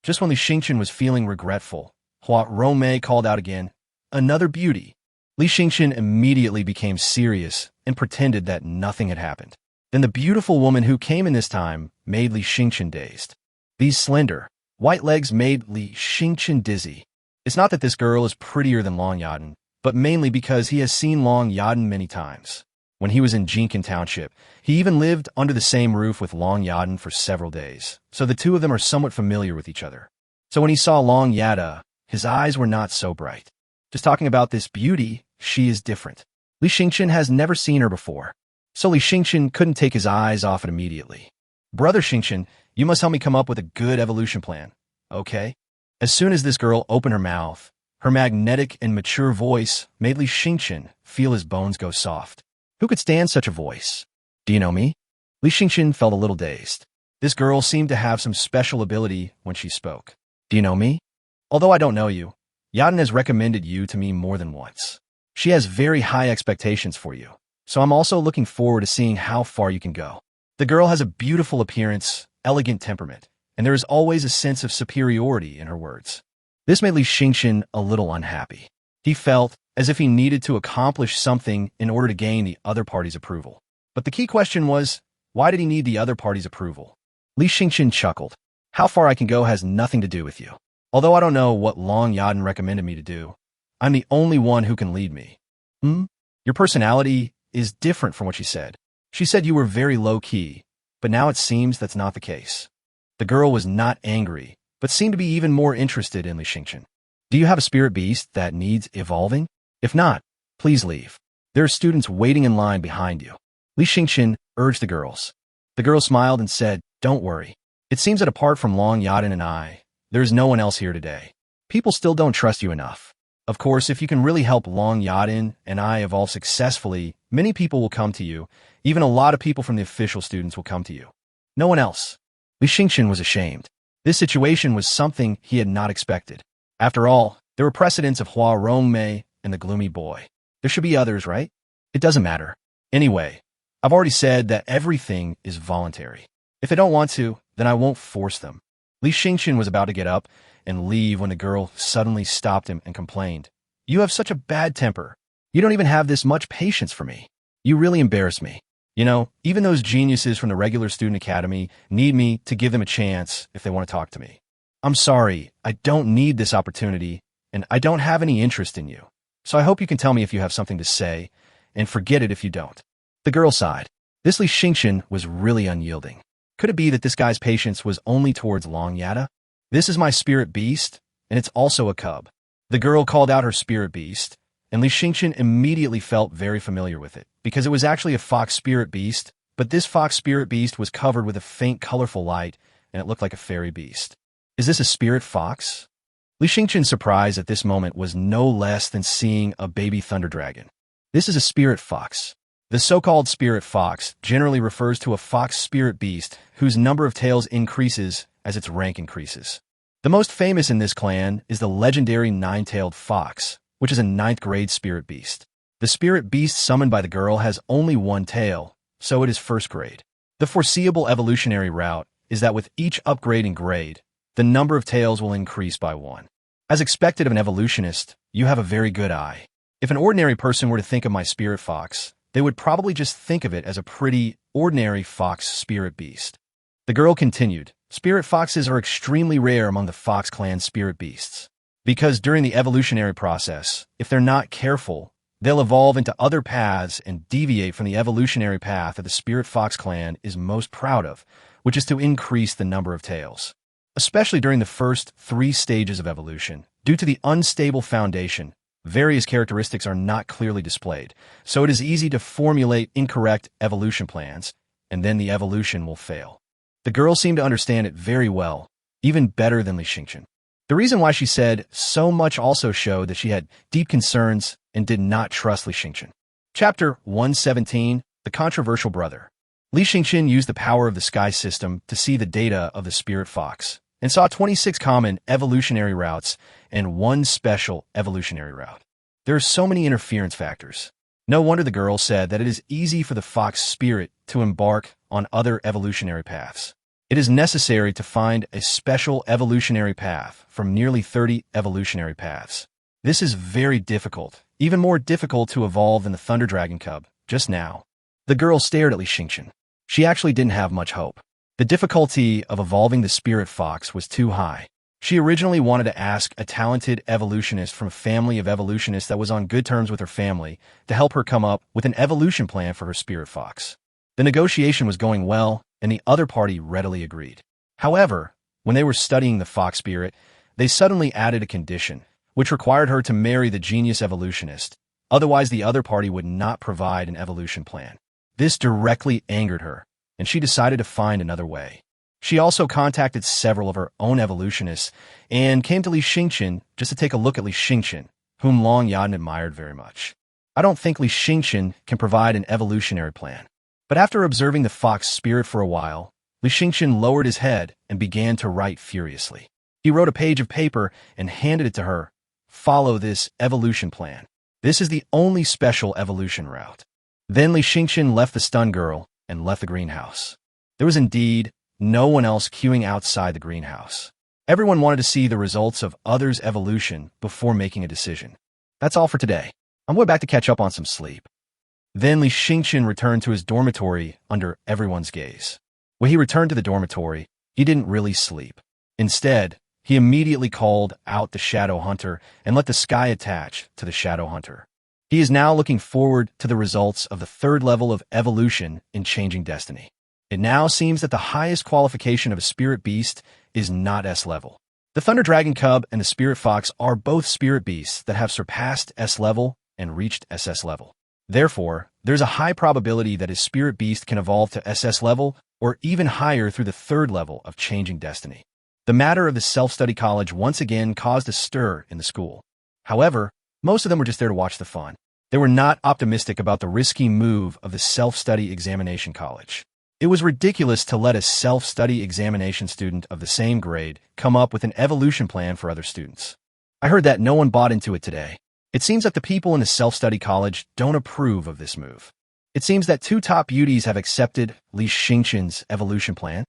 Just when Li Yueming was feeling regretful, Hua Rome called out again, "Another beauty." Li Yueming immediately became serious and pretended that nothing had happened. Then the beautiful woman who came in this time made Li Yueming dazed. These slender, white legs made Li Yueming dizzy. It's not that this girl is prettier than Long Yaden, but mainly because he has seen Long Yaden many times. When he was in Jincan Township, he even lived under the same roof with Long Yaden for several days, so the two of them are somewhat familiar with each other. So when he saw Long Yada, his eyes were not so bright. Just talking about this beauty, she is different. Li Yueming has never seen her before, so Li Yueming couldn't take his eyes off it immediately. "Brother Yueming, you must help me come up with a good evolution plan, okay?" As soon as this girl opened her mouth, her magnetic and mature voice made Li Yueming feel his bones go soft. Who could stand such a voice? "Do you know me?" Li Yueming felt a little dazed. This girl seemed to have some special ability when she spoke. "Do you know me?" "Although I don't know you, Yaden has recommended you to me more than once. She has very high expectations for you, so I'm also looking forward to seeing how far you can go." The girl has a beautiful appearance, elegant temperament, and there is always a sense of superiority in her words. This made Li Yueming a little unhappy. He felt as if he needed to accomplish something in order to gain the other party's approval. But the key question was, why did he need the other party's approval? Li Yueming chuckled. "How far I can go has nothing to do with you. Although I don't know what Long Yaden recommended me to do, I'm the only one who can lead me." Your personality is different from what she said. She said you were very low-key, but now it seems that's not the case." The girl was not angry, but seemed to be even more interested in Li Yueming. "Do you have a spirit beast that needs evolving?" If not, please leave. There are students waiting in line behind you. Li Xingqian urged the girls. The girl smiled and said, "Don't worry. It seems that apart from Long Yadin and I, there is no one else here today. People still don't trust you enough. Of course, if you can really help Long Yadin and I evolve successfully, many people will come to you. Even a lot of people from the official students will come to you. No one else." Li Xingqian was ashamed. This situation was something he had not expected. After all, there were precedents of Hua Rongmei and the gloomy boy. There should be others, right? It doesn't matter. Anyway, I've already said that everything is voluntary. If they don't want to, then I won't force them. Li Xingqian was about to get up and leave when the girl suddenly stopped him and complained. "You have such a bad temper. You don't even have this much patience for me. You really embarrass me. You know, even those geniuses from the regular student academy need me to give them a chance if they want to talk to me. I'm sorry, I don't need this opportunity, and I don't have any interest in you. So I hope you can tell me if you have something to say, and forget it if you don't." The girl sighed. This Li Xingqian was really unyielding. Could it be that this guy's patience was only towards Long Yada? "This is my spirit beast, and it's also a cub." The girl called out her spirit beast, and Li Xingqian immediately felt very familiar with it, because it was actually a fox spirit beast, but this fox spirit beast was covered with a faint colorful light, and it looked like a fairy beast. Is this a spirit fox? Li Xingqian's surprise at this moment was no less than seeing a baby thunder dragon. This is a spirit fox. The so-called spirit fox generally refers to a fox spirit beast whose number of tails increases as its rank increases. The most famous in this clan is the legendary nine-tailed fox, which is a 9th grade spirit beast. The spirit beast summoned by the girl has only one tail, so it is 1st grade. The foreseeable evolutionary route is that with each upgrade in grade, the number of tails will increase by 1. As expected of an evolutionist, you have a very good eye. If an ordinary person were to think of my spirit fox, they would probably just think of it as a pretty, ordinary fox spirit beast. The girl continued, "Spirit foxes are extremely rare among the Fox clan spirit beasts. Because during the evolutionary process, if they're not careful, they'll evolve into other paths and deviate from the evolutionary path that the Spirit Fox clan is most proud of, which is to increase the number of tails. Especially during the first 3 stages of evolution, due to the unstable foundation, various characteristics are not clearly displayed, so it is easy to formulate incorrect evolution plans, and then the evolution will fail." The girl seemed to understand it very well, even better than Li Xingqian. The reason why she said so much also showed that she had deep concerns and did not trust Li Xingqian. Chapter 117, The Controversial Brother. Li Xingqian used the power of the sky system to see the data of the spirit fox, and saw 26 common evolutionary routes and 1 special evolutionary route. There are so many interference factors. No wonder the girl said that it is easy for the fox spirit to embark on other evolutionary paths. It is necessary to find a special evolutionary path from nearly 30 evolutionary paths. This is very difficult, even more difficult to evolve than the Thunder Dragon Cub, just now. The girl stared at Li Xingqian. She actually didn't have much hope. The difficulty of evolving the spirit fox was too high. She originally wanted to ask a talented evolutionist from a family of evolutionists that was on good terms with her family to help her come up with an evolution plan for her spirit fox. The negotiation was going well, and the other party readily agreed. However, when they were studying the fox spirit, they suddenly added a condition, which required her to marry the genius evolutionist. Otherwise, the other party would not provide an evolution plan. This directly angered her, and she decided to find another way. She also contacted several of her own evolutionists and came to Li Xingqian just to take a look at Li Xingqian, whom Long Yan admired very much. I don't think Li Xingqian can provide an evolutionary plan. But after observing the fox spirit for a while, Li Xingqian lowered his head and began to write furiously. He wrote a page of paper and handed it to her. "Follow this evolution plan. This is the only special evolution route." Then Li Xingqian left the stunned girl and left the greenhouse. There was indeed no one else queuing outside the greenhouse. Everyone wanted to see the results of others' evolution before making a decision. That's all for today. I'm going back to catch up on some sleep. Then Li Xingqian returned to his dormitory under everyone's gaze. When he returned to the dormitory, he didn't really sleep. Instead, he immediately called out the Shadow Hunter and let the sky attach to the Shadow Hunter. He is now looking forward to the results of the 3rd level of evolution in Changing Destiny. It now seems that the highest qualification of a spirit beast is not S level. The Thunder Dragon Cub and the Spirit Fox are both spirit beasts that have surpassed S level and reached SS level. Therefore, there's a high probability that his spirit beast can evolve to SS level or even higher through the third level of changing destiny. The matter of the self-study college once again caused a stir in the school. However, most of them were just there to watch the fun. They were not optimistic about the risky move of the self-study examination college. It was ridiculous to let a self-study examination student of the same grade come up with an evolution plan for other students. I heard that no one bought into it today. It seems that the people in the self-study college don't approve of this move. It seems that two top beauties have accepted Li Yueming's evolution plan.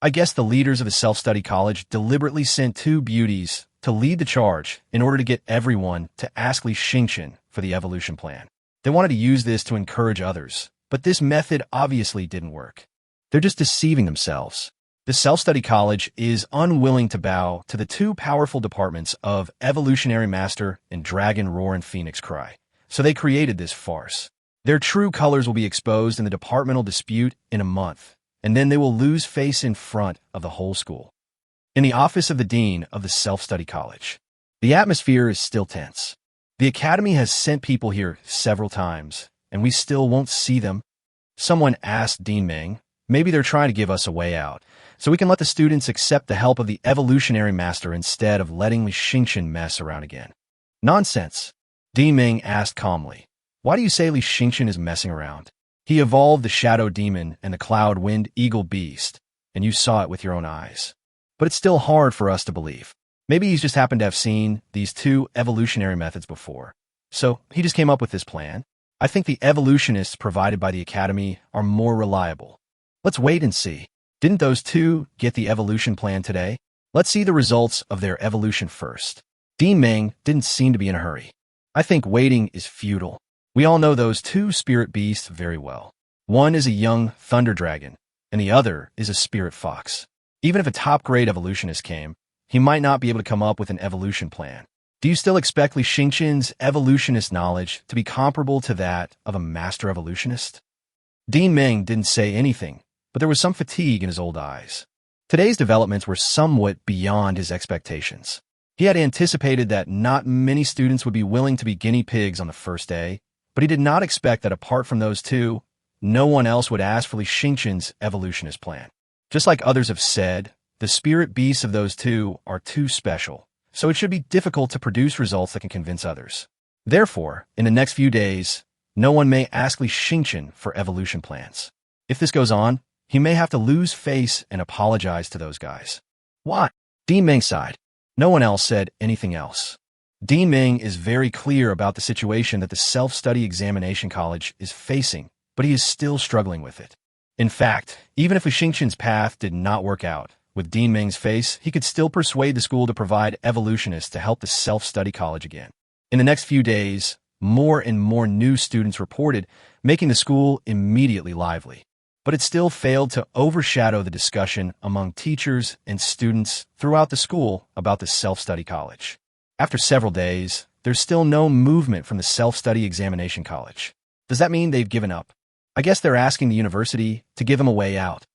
I guess the leaders of the self-study college deliberately sent two beauties to lead the charge in order to get everyone to ask Li Yueming for the evolution plan. They wanted to use this to encourage others, but this method obviously didn't work. They're just deceiving themselves. The self-study college is unwilling to bow to the two powerful departments of Evolutionary Master and Dragon Roar and Phoenix Cry, so they created this farce. Their true colors will be exposed in the departmental dispute in a month, and then they will lose face in front of the whole school. In the office of the dean of the self-study college, the atmosphere is still tense. The academy has sent people here several times, and we still won't see them. Someone asked Dean Ming, maybe they're trying to give us a way out, so we can let the students accept the help of the evolutionary master instead of letting Li Yueming mess around again. Nonsense. Dean Ming asked calmly, why do you say Li Yueming is messing around? He evolved the Shadow Demon and the Cloud Wind Eagle Beast, and you saw it with your own eyes. But it's still hard for us to believe. Maybe he's just happened to have seen these two evolutionary methods before. So he just came up with this plan. I think the evolutionists provided by the academy are more reliable. Let's wait and see. Didn't those two get the evolution plan today? Let's see the results of their evolution first. Dean Ming didn't seem to be in a hurry. I think waiting is futile. We all know those two spirit beasts very well. One is a young thunder dragon, and the other is a spirit fox. Even if a top-grade evolutionist came, he might not be able to come up with an evolution plan. Do you still expect Li Yueming's evolutionist knowledge to be comparable to that of a master evolutionist? Dean Ming didn't say anything, but there was some fatigue in his old eyes. Today's developments were somewhat beyond his expectations. He had anticipated that not many students would be willing to be guinea pigs on the first day, but he did not expect that apart from those two, no one else would ask for Li Yueming's evolutionist plan. Just like others have said, the spirit beasts of those two are too special, so it should be difficult to produce results that can convince others. Therefore, in the next few days, no one may ask Li Yueming for evolution plans. If this goes on, he may have to lose face and apologize to those guys. Why? Dean Ming sighed. No one else said anything else. Dean Ming is very clear about the situation that the self-study examination college is facing, but he is still struggling with it. In fact, even if Li Yueming's path did not work out, with Dean Ming's face, he could still persuade the school to provide evolutionists to help the self-study college again. In the next few days, more and more new students reported, making the school immediately lively. But it still failed to overshadow the discussion among teachers and students throughout the school about the self-study college. After several days, there's still no movement from the self-study examination college. Does that mean they've given up? I guess they're asking the university to give them a way out.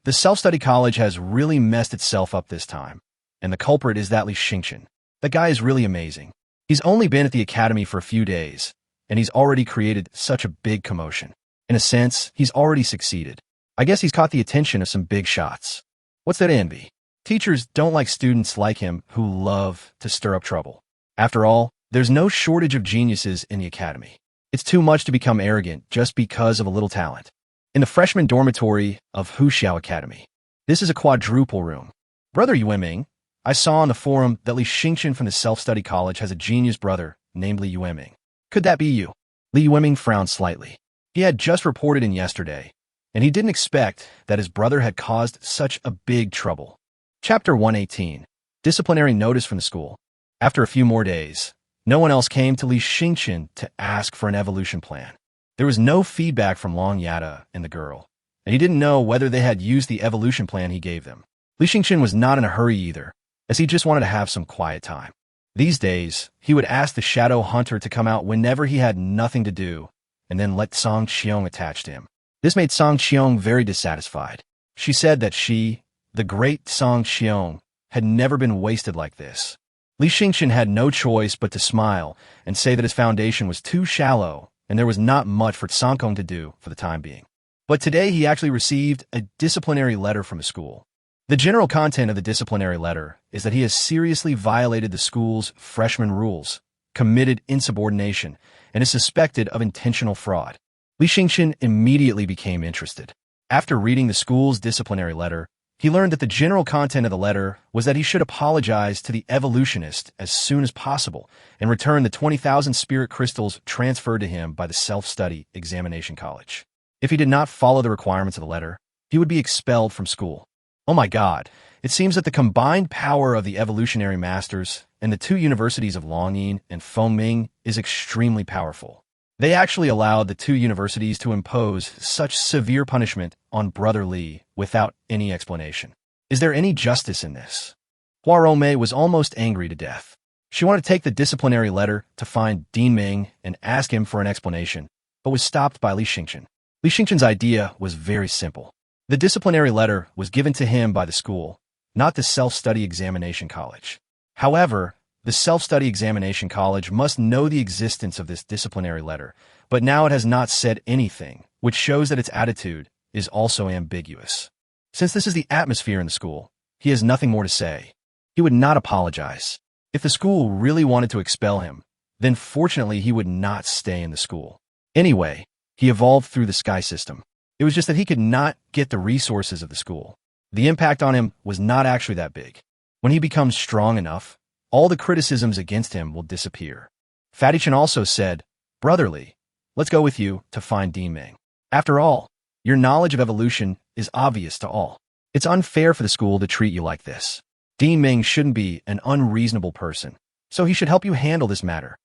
The self-study college has really messed itself up this time, and the culprit is that Li Yueming. The guy is really amazing. He's only been at the academy for a few days, and he's already created such a big commotion. In a sense, he's already succeeded. I guess he's caught the attention of some big shots. What's that envy? Teachers don't like students like him who love to stir up trouble. After all, there's no shortage of geniuses in the academy. It's too much to become arrogant just because of a little talent. In the freshman dormitory of Huxiao Academy, this is a quadruple room. Brother Yueming, I saw on the forum that Li Yueming from the self-study college has a genius brother named Li Yueming. Could that be you? Li Yueming frowned slightly. He had just reported in yesterday, and he didn't expect that his brother had caused such a big trouble. Chapter 118. Disciplinary Notice from the School. After a few more days, no one else came to Li Yueming to ask for an evolution plan. There was no feedback from Long Yada and the girl, and he didn't know whether they had used the evolution plan he gave them. Li Yueming was not in a hurry either, as he just wanted to have some quiet time. These days, he would ask the Shadow Hunter to come out whenever he had nothing to do, and then let Song Qiong attach to him. This made Song Qiong very dissatisfied. She said that she, the great Song Qiong, had never been wasted like this. Li Xingqian had no choice but to smile and say that his foundation was too shallow and there was not much for Sankong to do for the time being. But today he actually received a disciplinary letter from the school. The general content of the disciplinary letter is that he has seriously violated the school's freshman rules, committed insubordination, and is suspected of intentional fraud. Li Xingqian immediately became interested. After reading the school's disciplinary letter, he learned that the general content of the letter was that he should apologize to the evolutionist as soon as possible and return the 20,000 spirit crystals transferred to him by the self-study examination college. If he did not follow the requirements of the letter, he would be expelled from school. Oh my God, it seems that the combined power of the evolutionary masters and the two universities of Longyin and Fengming is extremely powerful. They actually allowed the two universities to impose such severe punishment on Brother Li without any explanation. Is there any justice in this? Hua Rongmei was almost angry to death. She wanted to take the disciplinary letter to find Dean Ming and ask him for an explanation, but was stopped by Li Xingqian. Li Xingqian's idea was very simple. The disciplinary letter was given to him by the school, not the self-study examination college. However, the self-study examination college must know the existence of this disciplinary letter, but now it has not said anything, which shows that its attitude is also ambiguous. Since this is the atmosphere in the school, he has nothing more to say. He would not apologize. If the school really wanted to expel him, then fortunately he would not stay in the school. Anyway, he evolved through the sky system. It was just that he could not get the resources of the school. The impact on him was not actually that big. When he becomes strong enough, all the criticisms against him will disappear. Fatty Chen also said, Brother Li, let's go with you to find Dean Ming. After all, your knowledge of evolution is obvious to all. It's unfair for the school to treat you like this. Dean Ming shouldn't be an unreasonable person, so he should help you handle this matter.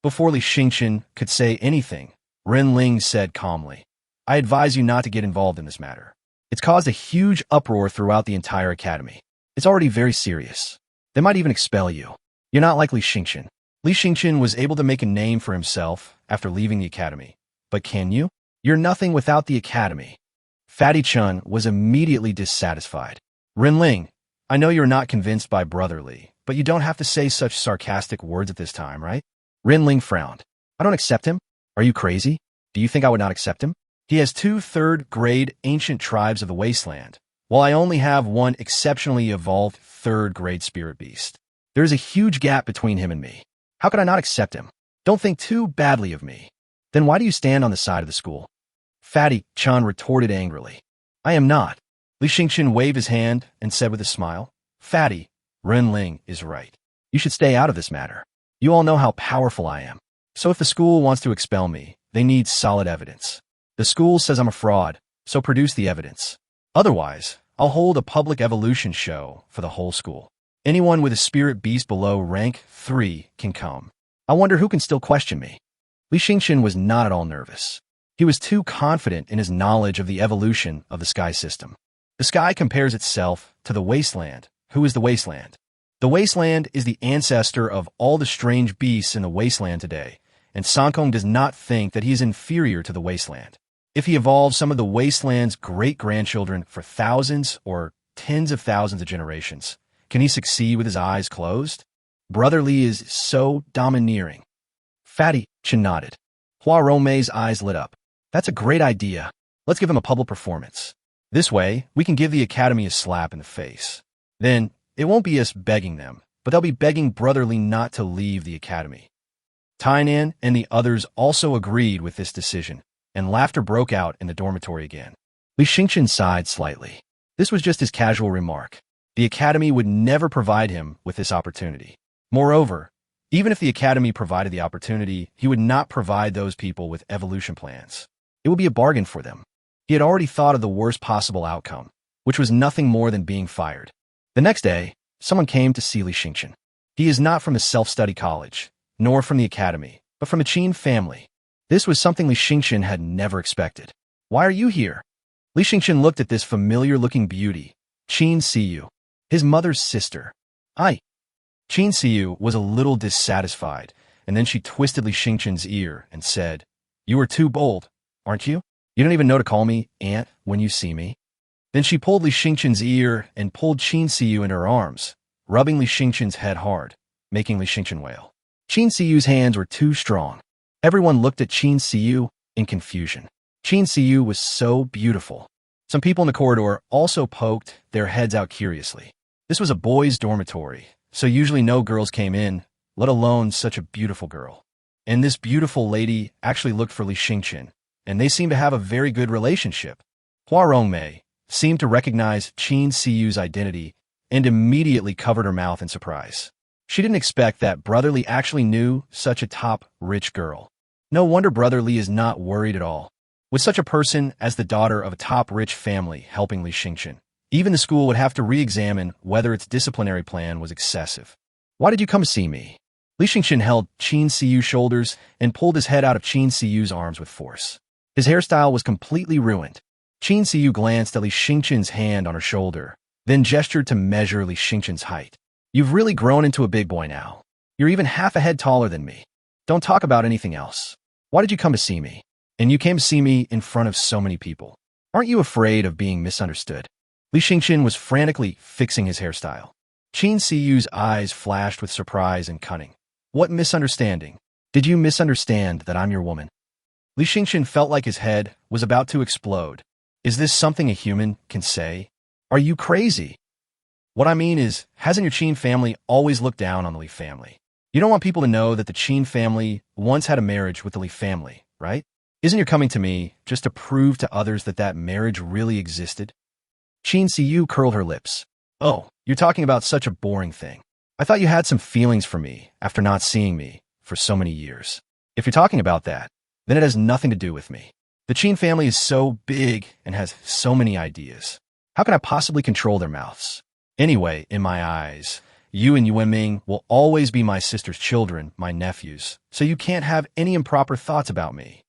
Before Li Xingqian could say anything, Ren Ling said calmly, I advise you not to get involved in this matter. It's caused a huge uproar throughout the entire academy. It's already very serious. They might even expel you. You're not like Li Xingqian. Li Xingqian was able to make a name for himself after leaving the academy. But can you? You're nothing without the academy. Fatty Chun was immediately dissatisfied. Rinling, I know you're not convinced by Brother Li, but you don't have to say such sarcastic words at this time, right? Rinling frowned. I don't accept him? Are you crazy? Do you think I would not accept him? He has 2 third-grade ancient tribes of the wasteland, while I only have one exceptionally evolved third-grade spirit beast. There is a huge gap between him and me. How could I not accept him? Don't think too badly of me. Then why do you stand on the side of the school? Fatty Chan retorted angrily. I am not. Li Xingqian waved his hand and said with a smile, Fatty, Ren Ling is right. You should stay out of this matter. You all know how powerful I am. So if the school wants to expel me, they need solid evidence. The school says I'm a fraud, so produce the evidence. Otherwise, I'll hold a public evolution show for the whole school. Anyone with a spirit beast below rank 3 can come. I wonder who can still question me. Li Xingqian was not at all nervous. He was too confident in his knowledge of the evolution of the sky system. The sky compares itself to the wasteland. Who is the wasteland? The wasteland is the ancestor of all the strange beasts in the wasteland today, and Sankong does not think that he is inferior to the wasteland. If he evolves some of the wasteland's great-grandchildren for thousands or tens of thousands of generations, can he succeed with his eyes closed? Brother Li is so domineering. Fatty Chin nodded. Hua Romei's eyes lit up. That's a great idea. Let's give him a public performance. This way, we can give the academy a slap in the face. Then, it won't be us begging them, but they'll be begging Brother Li not to leave the academy. Tainan and the others also agreed with this decision, and laughter broke out in the dormitory again. Li Xingqian sighed slightly. This was just his casual remark. The academy would never provide him with this opportunity. Moreover, even if the academy provided the opportunity, he would not provide those people with evolution plans. It would be a bargain for them. He had already thought of the worst possible outcome, which was nothing more than being fired. The next day, someone came to see Li Xingqian. He is not from a self-study college, nor from the academy, but from a Qin family. This was something Li Xingqian had never expected. Why are you here? Li Xingqian looked at this familiar-looking beauty, Qin Siyu, his mother's sister. Qin Siyu was a little dissatisfied, and then she twisted Li Xingqian's ear and said, You are too bold, aren't you? You don't even know to call me Aunt when you see me. Then she pulled Li Xingqian's ear and pulled Qin Siyu into her arms, rubbing Li Xingqian's head hard. making Li Xingchen wail. Qin Siyu's hands were too strong. Everyone looked at Qin Siyu in confusion. Qin Siyu was so beautiful. Some people in the corridor also poked their heads out curiously. This was a boys' dormitory, so usually no girls came in, let alone such a beautiful girl. And this beautiful lady actually looked for Li Xingchen, and they seemed to have a very good relationship. Hua Rongmei seemed to recognize Qin Siyu's identity and immediately covered her mouth in surprise. She didn't expect that Brother Li actually knew such a top, rich girl. No wonder Brother Li is not worried at all. With such a person as the daughter of a top, rich family helping Li Xingchen, even the school would have to re-examine whether its disciplinary plan was excessive. Why did you come to see me? Li Xingchen held Qin Siyu's shoulders and pulled his head out of Qin Siyu's arms with force. His hairstyle was completely ruined. Qin Siyu glanced at Li Xingchen's hand on her shoulder, then gestured to measure Li Xingchen's height. You've really grown into a big boy now. You're even half a head taller than me. Don't talk about anything else. Why did you come to see me? And you came to see me in front of so many people. Aren't you afraid of being misunderstood? Li Xingchen was frantically fixing his hairstyle. Qin Siyu's eyes flashed with surprise and cunning. What misunderstanding? Did you misunderstand that I'm your woman? Li Xingchen felt like his head was about to explode. Is this something a human can say? Are you crazy? What I mean is, hasn't your Qin family always looked down on the Li family? You don't want people to know that the Qin family once had a marriage with the Li family, right? Isn't your coming to me just to prove to others that that marriage really existed? Qin Siyu curled her lips. Oh, you're talking about such a boring thing. I thought you had some feelings for me after not seeing me for so many years. If you're talking about that, then it has nothing to do with me. The Qin family is so big and has so many ideas. How can I possibly control their mouths? Anyway, in my eyes, you and Yueming will always be my sister's children, my nephews, so you can't have any improper thoughts about me.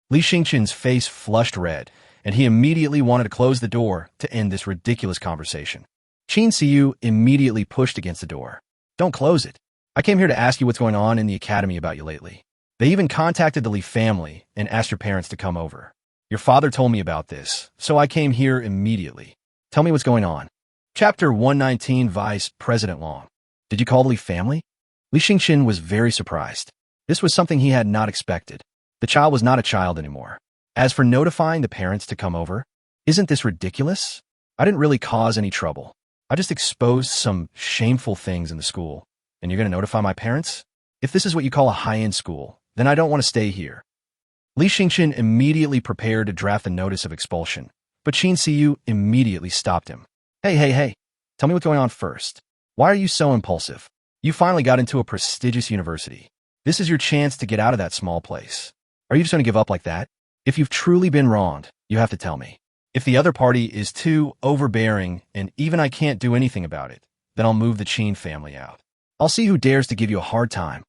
Li Xingchen's face flushed red, and he immediately wanted to close the door to end this ridiculous conversation. Qin Siyu immediately pushed against the door. Don't close it. I came here to ask you what's going on in the academy about you lately. They even contacted the Li family and asked your parents to come over. Your father told me about this, so I came here immediately. Tell me what's going on. Chapter 119, Vice President Long. Did you call the Li family? Li Xingchen was very surprised. This was something he had not expected. The child was not a child anymore. As for notifying the parents to come over, isn't this ridiculous? I didn't really cause any trouble. I just exposed some shameful things in the school, and you're going to notify my parents? If this is what you call a high-end school, then I don't want to stay here. Li Xingchen immediately prepared to draft a notice of expulsion, but Qin Siyu immediately stopped him. Hey, tell me what's going on first. Why are you so impulsive? You finally got into a prestigious university. This is your chance to get out of that small place. Are you just going to give up like that? If you've truly been wronged, you have to tell me. If the other party is too overbearing and even I can't do anything about it, then I'll move the Qin family out. I'll see who dares to give you a hard time.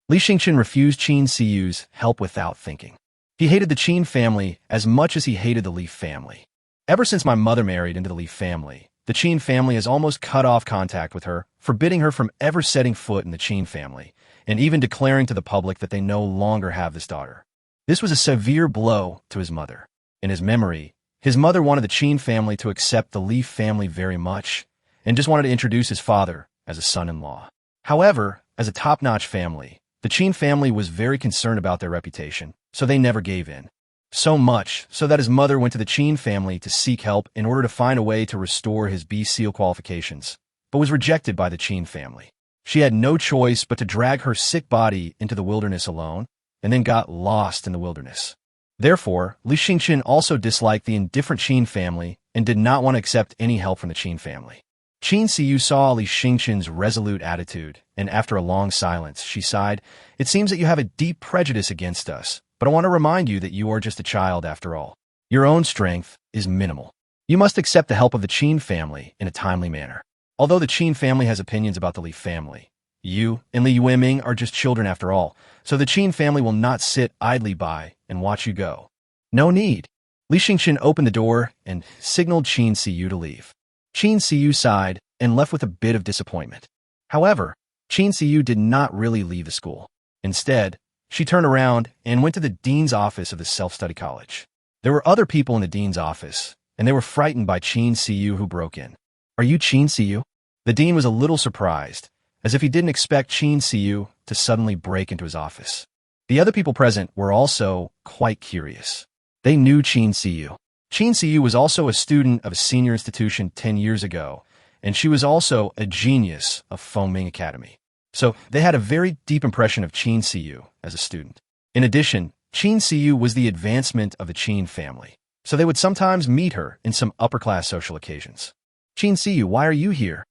Li Xingchen refused Qin Siyu's help without thinking. He hated the Qin family as much as he hated the Li family. Ever since my mother married into the Li family, the Qin family has almost cut off contact with her, forbidding her from ever setting foot in the Qin family, and even declaring to the public that they no longer have this daughter. This was a severe blow to his mother. In his memory, his mother wanted the Qin family to accept the Li family very much, and just wanted to introduce his father as a son-in-law. However, as a top-notch family, the Qin family was very concerned about their reputation, so they never gave in. So much so that his mother went to the Qin family to seek help in order to find a way to restore his B-Seal qualifications, but was rejected by the Qin family. She had no choice but to drag her sick body into the wilderness alone, and then got lost in the wilderness. Therefore, Li Xingchen also disliked the indifferent Qin family and did not want to accept any help from the Qin family. Qin Siyu saw Li Xingchen's resolute attitude, and after a long silence, she sighed, "It seems that you have a deep prejudice against us, but I want to remind you that you are just a child after all. Your own strength is minimal. You must accept the help of the Qin family in a timely manner. Although the Qin family has opinions about the Li family, you and Li Yueming are just children after all, so the Qin family will not sit idly by and watch you go. No need." Li Xingchen opened the door and signaled Qin Siyu to leave. Qin Siyu sighed and left with a bit of disappointment. However, Qin Siyu did not really leave the school. Instead, she turned around and went to the dean's office of the self-study college. There were other people in the dean's office, and they were frightened by Qin Siyu, who broke in. "Are you Qin Siyu?" The dean was a little surprised, as if he didn't expect Qin Siyu to suddenly break into his office. The other people present were also quite curious. They knew Qin Siyu. Qin Siyu was also a student of a senior institution 10 years ago, and she was also a genius of A-rank Academy. So they had a very deep impression of Qin Siyu as a student. In addition, Qin Siyu was the advancement of the Qin family, so they would sometimes meet her in some upper-class social occasions. Qin Siyu, why are you here?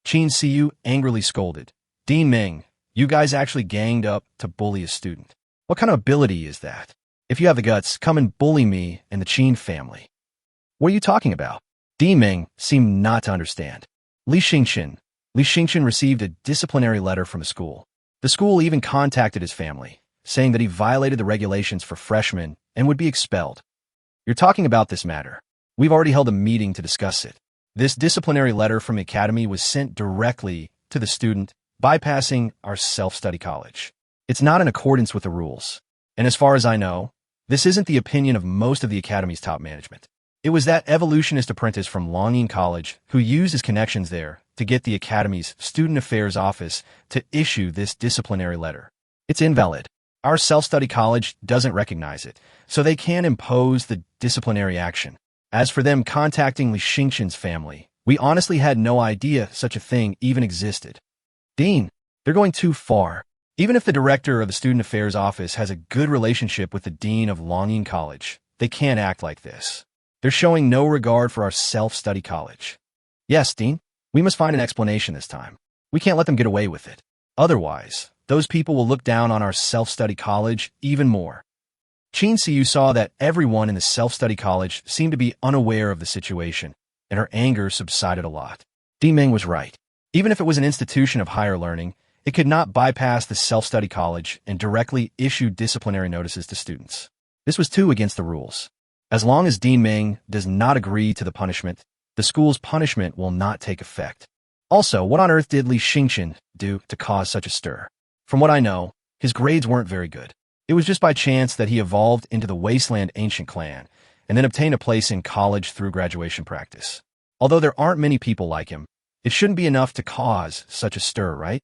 Qin Siyu angrily scolded. Dean Ming, you guys actually ganged up to bully a student. What kind of ability is that? If you have the guts, come and bully me and the Qin family. What are you talking about? Dean Ming seemed not to understand. Li Xingchen received a disciplinary letter from the school. The school even contacted his family, saying that he violated the regulations for freshmen and would be expelled. You're talking about this matter. We've already held a meeting to discuss it. This disciplinary letter from the academy was sent directly to the student, bypassing our self-study college. It's not in accordance with the rules. And as far as I know, this isn't the opinion of most of the academy's top management. It was that evolutionist apprentice from Longyin College who used his connections there to get the academy's student affairs office to issue this disciplinary letter. It's invalid. Our self-study college doesn't recognize it, so they can't impose the disciplinary action. As for them contacting Li Xingchen's family, we honestly had no idea such a thing even existed. Dean, they're going too far. Even if the director of the Student Affairs Office has a good relationship with the dean of Longyin College, they can't act like this. They're showing no regard for our self-study college. Yes, Dean, we must find an explanation this time. We can't let them get away with it. Otherwise, those people will look down on our self-study college even more. Qin Siyu saw that everyone in the self-study college seemed to be unaware of the situation, and her anger subsided a lot. Di Ming was right. Even if it was an institution of higher learning, it could not bypass the self-study college and directly issue disciplinary notices to students. This was too against the rules. As long as Dean Ming does not agree to the punishment, the school's punishment will not take effect. Also, what on earth did Li Xingchen do to cause such a stir? From what I know, his grades weren't very good. It was just by chance that he evolved into the Wasteland Ancient Clan and then obtained a place in college through graduation practice. Although there aren't many people like him, it shouldn't be enough to cause such a stir, right?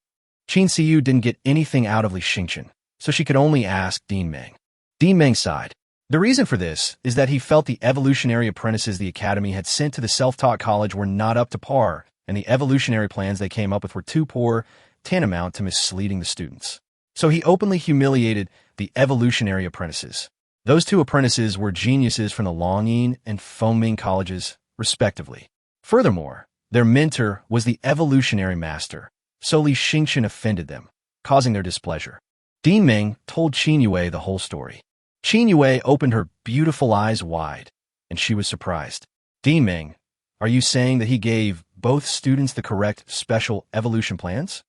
Qin Siyu didn't get anything out of Li Xingchen, so she could only ask Dean Ming. Dean Ming sighed. The reason for this is that he felt the evolutionary apprentices the academy had sent to the self-taught college were not up to par, and the evolutionary plans they came up with were too poor, tantamount to misleading the students. So he openly humiliated the evolutionary apprentices. Those two apprentices were geniuses from the Longyin and A-rank colleges, respectively. Furthermore, their mentor was the evolutionary master, so Li Xingchen offended them, causing their displeasure. Dean Ming told Qin Yue the whole story. Qin Yue opened her beautiful eyes wide, and she was surprised. Dean Ming, are you saying that he gave both students the correct special evolution plans?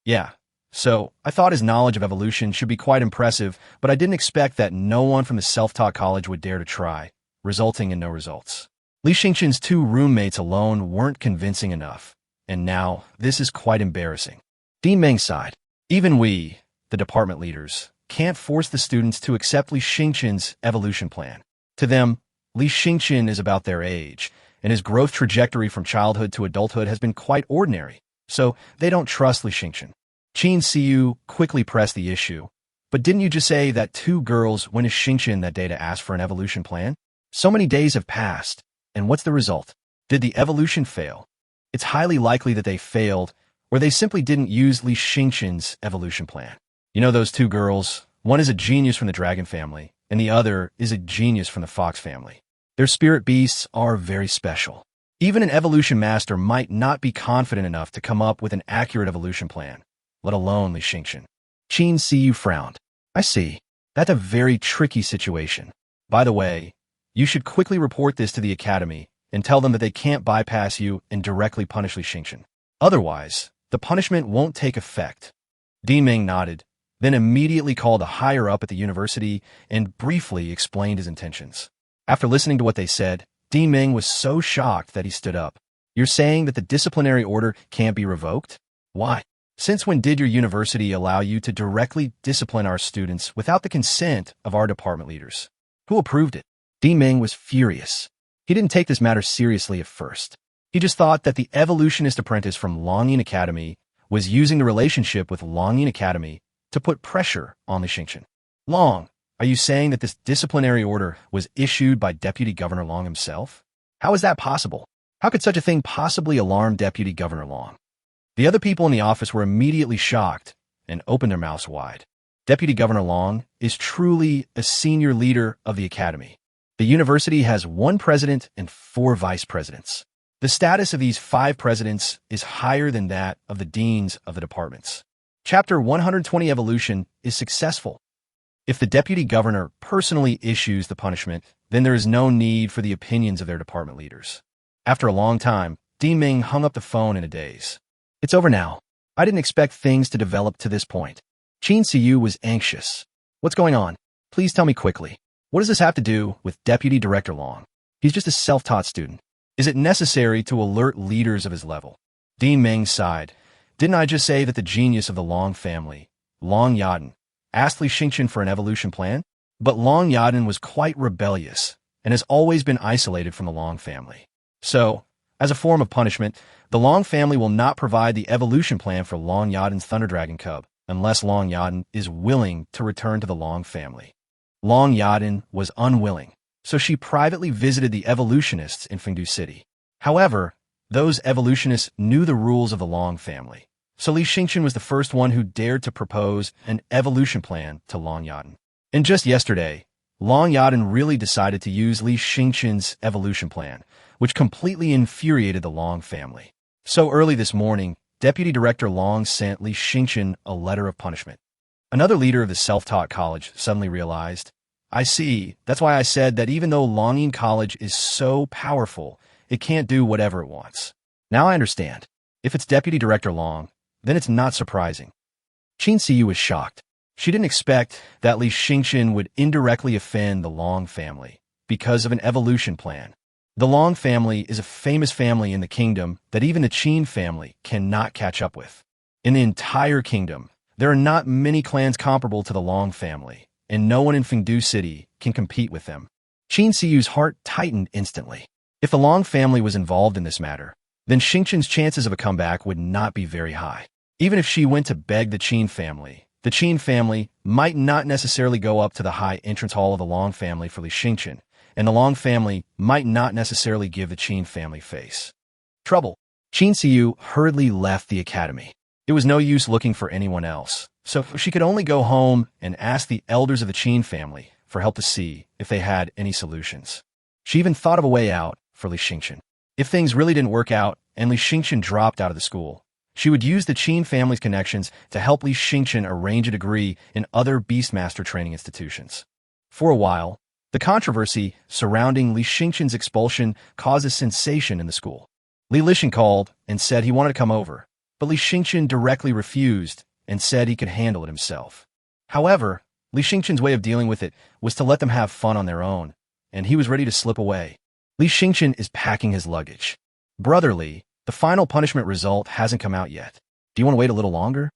Yeah. So, I thought his knowledge of evolution should be quite impressive, but I didn't expect that no one from the self-taught college would dare to try, resulting in no results. Li Xingchen's two roommates alone weren't convincing enough, and now this is quite embarrassing. Dean Ming sighed. Even we, the department leaders, can't force the students to accept Li Xingchen's evolution plan. To them, Li Xingchen is about their age, and his growth trajectory from childhood to adulthood has been quite ordinary, so they don't trust Li Xingchen. Qin Siyu quickly pressed the issue. But didn't you just say that two girls went to Xingchen that day to ask for an evolution plan? So many days have passed, and what's the result? Did the evolution fail? It's highly likely that they failed, or they simply didn't use Li Xingchen's evolution plan. You know those two girls? One is a genius from the dragon family, and the other is a genius from the fox family. Their spirit beasts are very special. Even an evolution master might not be confident enough to come up with an accurate evolution plan, let alone Li Xingchen. Qin Siyu frowned. I see. That's a very tricky situation. By the way, you should quickly report this to the academy and tell them that they can't bypass you and directly punish Li Xingchen. Otherwise, the punishment won't take effect. Dean Ming nodded, then immediately called a higher-up at the university and briefly explained his intentions. After listening to what they said, Dean Ming was so shocked that he stood up. You're saying that the disciplinary order can't be revoked? Why? Since when did your university allow you to directly discipline our students without the consent of our department leaders? Who approved it? Dean Ming was furious. He didn't take this matter seriously at first. He just thought that the evolutionist apprentice from Longyin Academy was using the relationship with Li Academy to put pressure on Li Xingchen. Long, are you saying that this disciplinary order was issued by Deputy Governor Long himself? How is that possible? How could such a thing possibly alarm Deputy Governor Long? The other people in the office were immediately shocked and opened their mouths wide. Deputy Governor Long is truly a senior leader of the academy. The university has 1 president and 4 vice presidents. The status of these 5 presidents is higher than that of the deans of the departments. Chapter 120 Evolution is successful. If the deputy governor personally issues the punishment, then there is no need for the opinions of their department leaders. After a long time, Li Yueming hung up the phone in a daze. It's over now. I didn't expect things to develop to this point. Qin Siyu was anxious. What's going on? Please tell me quickly. What does this have to do with Deputy Director Long? He's just a self-taught student. Is it necessary to alert leaders of his level? Li Yueming sighed. Didn't I just say that the genius of the Long family, Long Yaden, asked Li Xingchen for an evolution plan? But Long Yaden was quite rebellious and has always been isolated from the Long family. So, as a form of punishment, the Long family will not provide the evolution plan for Long Yaden's Thunder Dragon cub unless Long Yaden is willing to return to the Long family. Long Yaden was unwilling, so she privately visited the evolutionists in Fengdu City. However, those evolutionists knew the rules of the Long family, so Li Xingchen was the first one who dared to propose an evolution plan to Long Yaden. And just yesterday, Long Yaden really decided to use Li Xingchen's evolution plan, which completely infuriated the Long family. So early this morning, Deputy Director Long sent Li Xingchen a letter of punishment. Another leader of the self-taught college suddenly realized, I see, that's why I said that even though Longyin College is so powerful, it can't do whatever it wants. Now I understand. If it's Deputy Director Long, then it's not surprising. Qin Siyu was shocked. She didn't expect that Li Xingchen would indirectly offend the Long family because of an evolution plan. The Long family is a famous family in the kingdom that even the Qin family cannot catch up with. In the entire kingdom, there are not many clans comparable to the Long family, and no one in Fengdu City can compete with them. Qin Siyu's heart tightened instantly. If the Long family was involved in this matter, then Xingchen's chances of a comeback would not be very high. Even if she went to beg the Qin family might not necessarily go up to the high entrance hall of the Long family for Li Xingchen, and the Long family might not necessarily give the Qin family face. Trouble. Qin Siyu hurriedly left the academy. It was no use looking for anyone else, so she could only go home and ask the elders of the Qin family for help to see if they had any solutions. She even thought of a way out for Li Xingchen. If things really didn't work out and Li Xingchen dropped out of the school, she would use the Qin family's connections to help Li Xingchen arrange a degree in other Beastmaster training institutions. For a while, the controversy surrounding Li Xingchen's expulsion caused a sensation in the school. Li Lixin called and said he wanted to come over, but Li Xingchen directly refused and said he could handle it himself. However, Li Xingchen's way of dealing with it was to let them have fun on their own, and he was ready to slip away. Li Xingchen is packing his luggage. Brother Li, the final punishment result hasn't come out yet. Do you want to wait a little longer?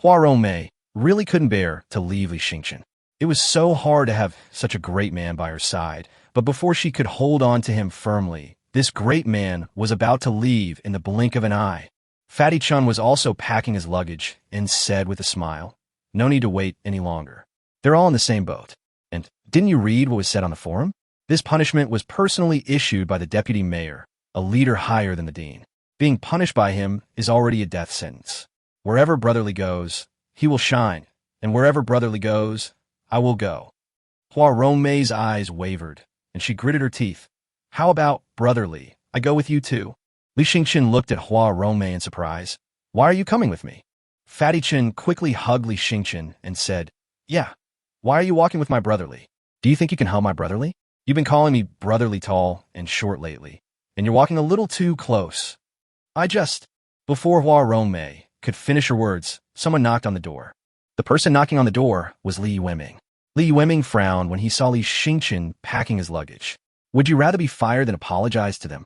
Hua Rongmei really couldn't bear to leave Li Xingchen. It was so hard to have such a great man by her side, but before she could hold on to him firmly, this great man was about to leave in the blink of an eye. Fatty Chun was also packing his luggage and said with a smile, no need to wait any longer. They're all in the same boat. And didn't you read what was said on the forum? This punishment was personally issued by the deputy mayor, a leader higher than the dean. Being punished by him is already a death sentence. Wherever Brotherly goes, he will shine, and wherever Brotherly goes, I will go. Hua Rongmei's eyes wavered, and she gritted her teeth. How about Brotherly? I go with you too. Li Xingchen looked at Hua Rongmei in surprise. Why are you coming with me? Fatty Chen quickly hugged Li Xingchen and said, yeah, why are you walking with my Brotherly? Do you think you can help my Brotherly? You've been calling me Brotherly tall and short lately, and you're walking a little too close. Before Hua Rongmei could finish her words, someone knocked on the door. The person knocking on the door was Li Yueming. Li Yueming frowned when he saw Li Xingchen packing his luggage. Would you rather be fired than apologize to them?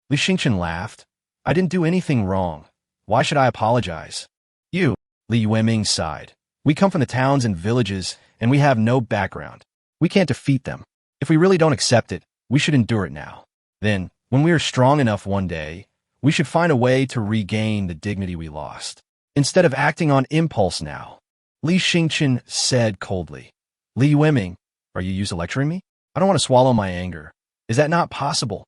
Li Xingchen laughed. I didn't do anything wrong. Why should I apologize? You, Li Yueming sighed. We come from the towns and villages, and we have no background. We can't defeat them. If we really don't accept it, we should endure it now. Then, when we are strong enough one day, we should find a way to regain the dignity we lost. instead of acting on impulse now. Li Xingchen said coldly. Li Yueming, are you lecturing me? I don't want to swallow my anger. Is that not possible?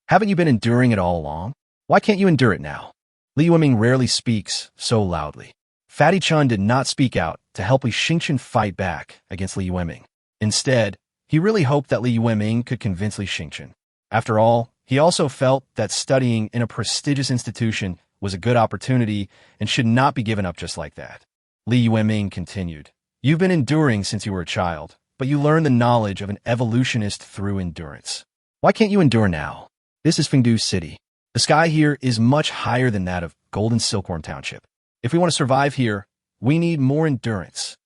Haven't you been enduring it all along? Why can't you endure it now? Li Yueming rarely speaks so loudly. Fatty Chun did not speak out to help Li Xingchen fight back against Li Yueming. Instead, he really hoped that Li Yueming could convince Li Xingchen. After all, he also felt that studying in a prestigious institution was a good opportunity and should not be given up just like that. Li Yueming continued. You've been enduring since you were a child, but you learned the knowledge of an evolutionist through endurance. Why can't you endure now? This is Fengdu City. The sky here is much higher than that of Golden Silkworm Township. If we want to survive here, we need more endurance.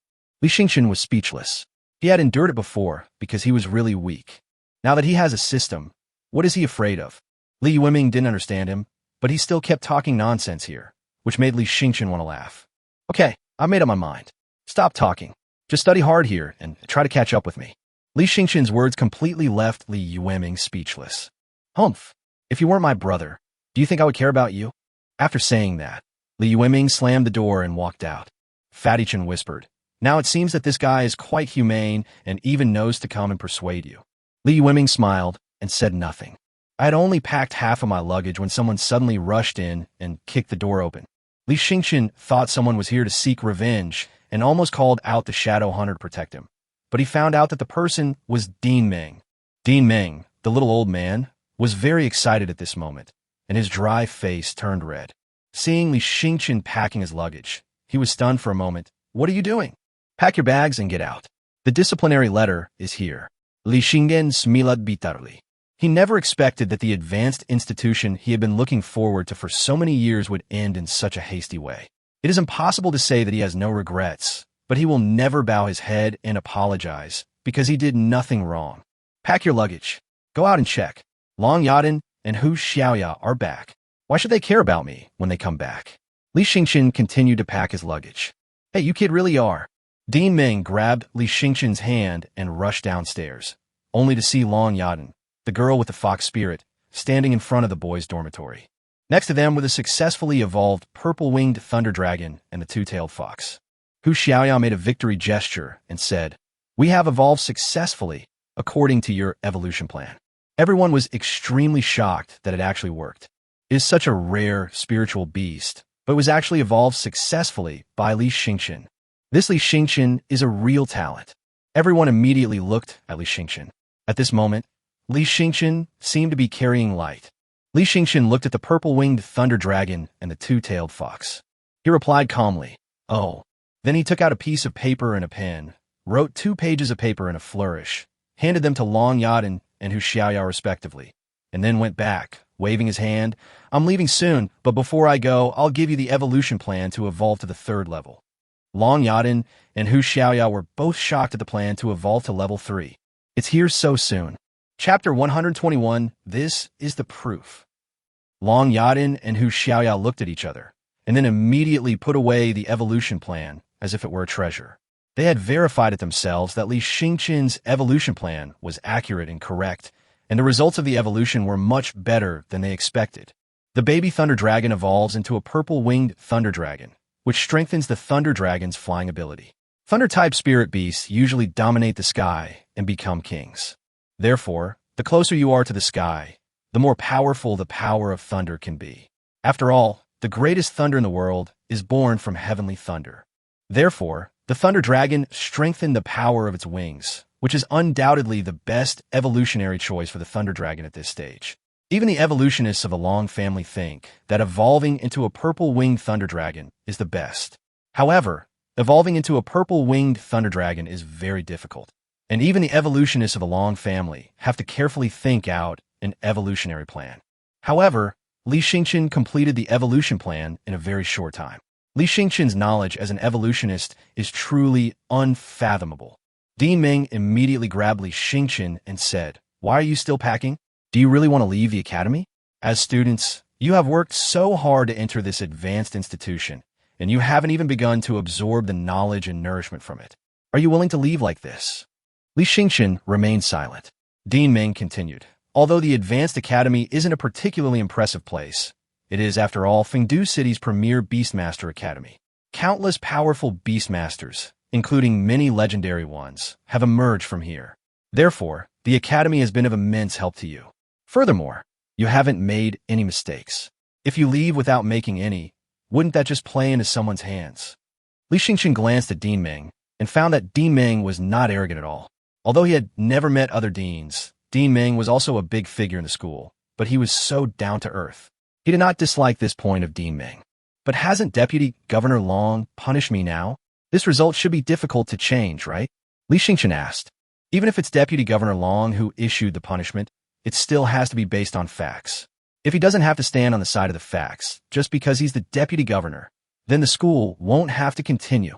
Li Xingchen was speechless. He had endured it before because he was really weak. Now that he has a system, what is he afraid of? Li Yueming didn't understand him, but he still kept talking nonsense here, which made Li Xingchen want to laugh. Okay, I made up my mind. Stop talking. Just study hard here and try to catch up with me. Li Xingchen's words completely left Li Yueming speechless. Humph. If you weren't my brother, do you think I would care about you? After saying that, Li Yueming slammed the door and walked out. Fatty Chun whispered, now it seems that this guy is quite humane and even knows to come and persuade you. Li Yueming smiled and said nothing. I had only packed half of my luggage when someone suddenly rushed in and kicked the door open. Li Xingchen thought someone was here to seek revenge and almost called out the Shadow Hunter to protect him. But he found out that the person was Dean Ming. Dean Ming, the little old man, was very excited at this moment, and his dry face turned red. Seeing Li Xingchen packing his luggage, he was stunned for a moment. What are you doing? Pack your bags and get out. The disciplinary letter is here. Li Xingchen smilat bitarli. He never expected that the advanced institution he had been looking forward to for so many years would end in such a hasty way. It is impossible to say that he has no regrets, but he will never bow his head and apologize because he did nothing wrong. Pack your luggage. Go out and check. Long Yaden and Hu Xiaoya are back. Why should they care about me when they come back? Li Xingchen continued to pack his luggage. Hey, you kid really are. Dean Ming grabbed Li Xingchen's hand and rushed downstairs, only to see Long Yaden, the girl with the fox spirit, standing in front of the boys' dormitory. Next to them were the successfully evolved purple-winged thunder dragon and the two-tailed fox. Hu Xiaoya made a victory gesture and said, we have evolved successfully according to your evolution plan. Everyone was extremely shocked that it actually worked. It is such a rare spiritual beast, but it was actually evolved successfully by Li Xingchen. This Li Xingchen is a real talent. Everyone immediately looked at Li Xingchen. At this moment, Li Xingchen seemed to be carrying light. Li Xingchen looked at the purple-winged thunder dragon and the two-tailed fox. He replied calmly, oh. Then he took out a piece of paper and a pen, wrote 2 pages of paper in a flourish, handed them to Long Yaden and Hu Xiaoya respectively, and then went back, waving his hand. I'm leaving soon, but before I go, I'll give you the evolution plan to evolve to the 3rd level. Long Yaden and Hu Xiaoya were both shocked at the plan to evolve to level 3. It's here so soon. Chapter 121, this is the proof. Long Yaden and Hu Xiaoya looked at each other, and then immediately put away the evolution plan as if it were a treasure. They had verified it themselves that Li Xingchen's evolution plan was accurate and correct, and the results of the evolution were much better than they expected. The baby thunder dragon evolves into a purple-winged thunder dragon, which strengthens the thunder dragon's flying ability. Thunder-type spirit beasts usually dominate the sky and become kings. Therefore, the closer you are to the sky, the more powerful the power of thunder can be. After all, the greatest thunder in the world is born from heavenly thunder. Therefore, the thunder dragon strengthened the power of its wings, which is undoubtedly the best evolutionary choice for the thunder dragon at this stage. Even the evolutionists of the Long family think that evolving into a purple-winged thunder dragon is the best. However, evolving into a purple-winged thunder dragon is very difficult, and even the evolutionists of the Long family have to carefully think out an evolutionary plan. However, Li Xingchen completed the evolution plan in a very short time. Li Xingchen's knowledge as an evolutionist is truly unfathomable. Dean Ming immediately grabbed Li Xingchen and said, why are you still packing? Do you really want to leave the academy? As students, you have worked so hard to enter this advanced institution, and you haven't even begun to absorb the knowledge and nourishment from it. Are you willing to leave like this? Li Xingchen remained silent. Dean Ming continued, although the advanced academy isn't a particularly impressive place, it is, after all, Fengdu City's premier Beastmaster Academy. Countless powerful Beastmasters, including many legendary ones, have emerged from here. Therefore, the Academy has been of immense help to you. Furthermore, you haven't made any mistakes. If you leave without making any, wouldn't that just play into someone's hands? Li Xingqian glanced at Dean Ming and found that Dean Ming was not arrogant at all. Although he had never met other deans, Dean Ming was also a big figure in the school, but he was so down to earth. He did not dislike this point of Dean Ming. But hasn't Deputy Governor Long punished me now? This result should be difficult to change, right? Li Xingqian asked. Even if it's Deputy Governor Long who issued the punishment, it still has to be based on facts. If he doesn't have to stand on the side of the facts, just because he's the deputy governor, then the school won't have to continue.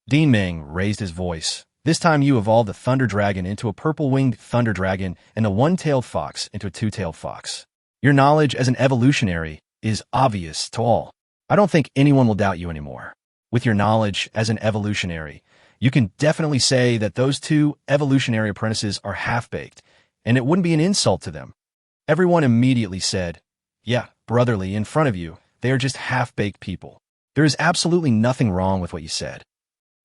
Dean Ming raised his voice. This time you evolved the Thunder Dragon into a purple-winged Thunder Dragon and a one-tailed fox into a two-tailed fox. Your knowledge as an evolutionary is obvious to all. I don't think anyone will doubt you anymore. With your knowledge as an evolutionary, you can definitely say that those two evolutionary apprentices are half-baked, and it wouldn't be an insult to them. Everyone immediately said, "Yeah, brotherly, in front of you, they are just half-baked people. There is absolutely nothing wrong with what you said."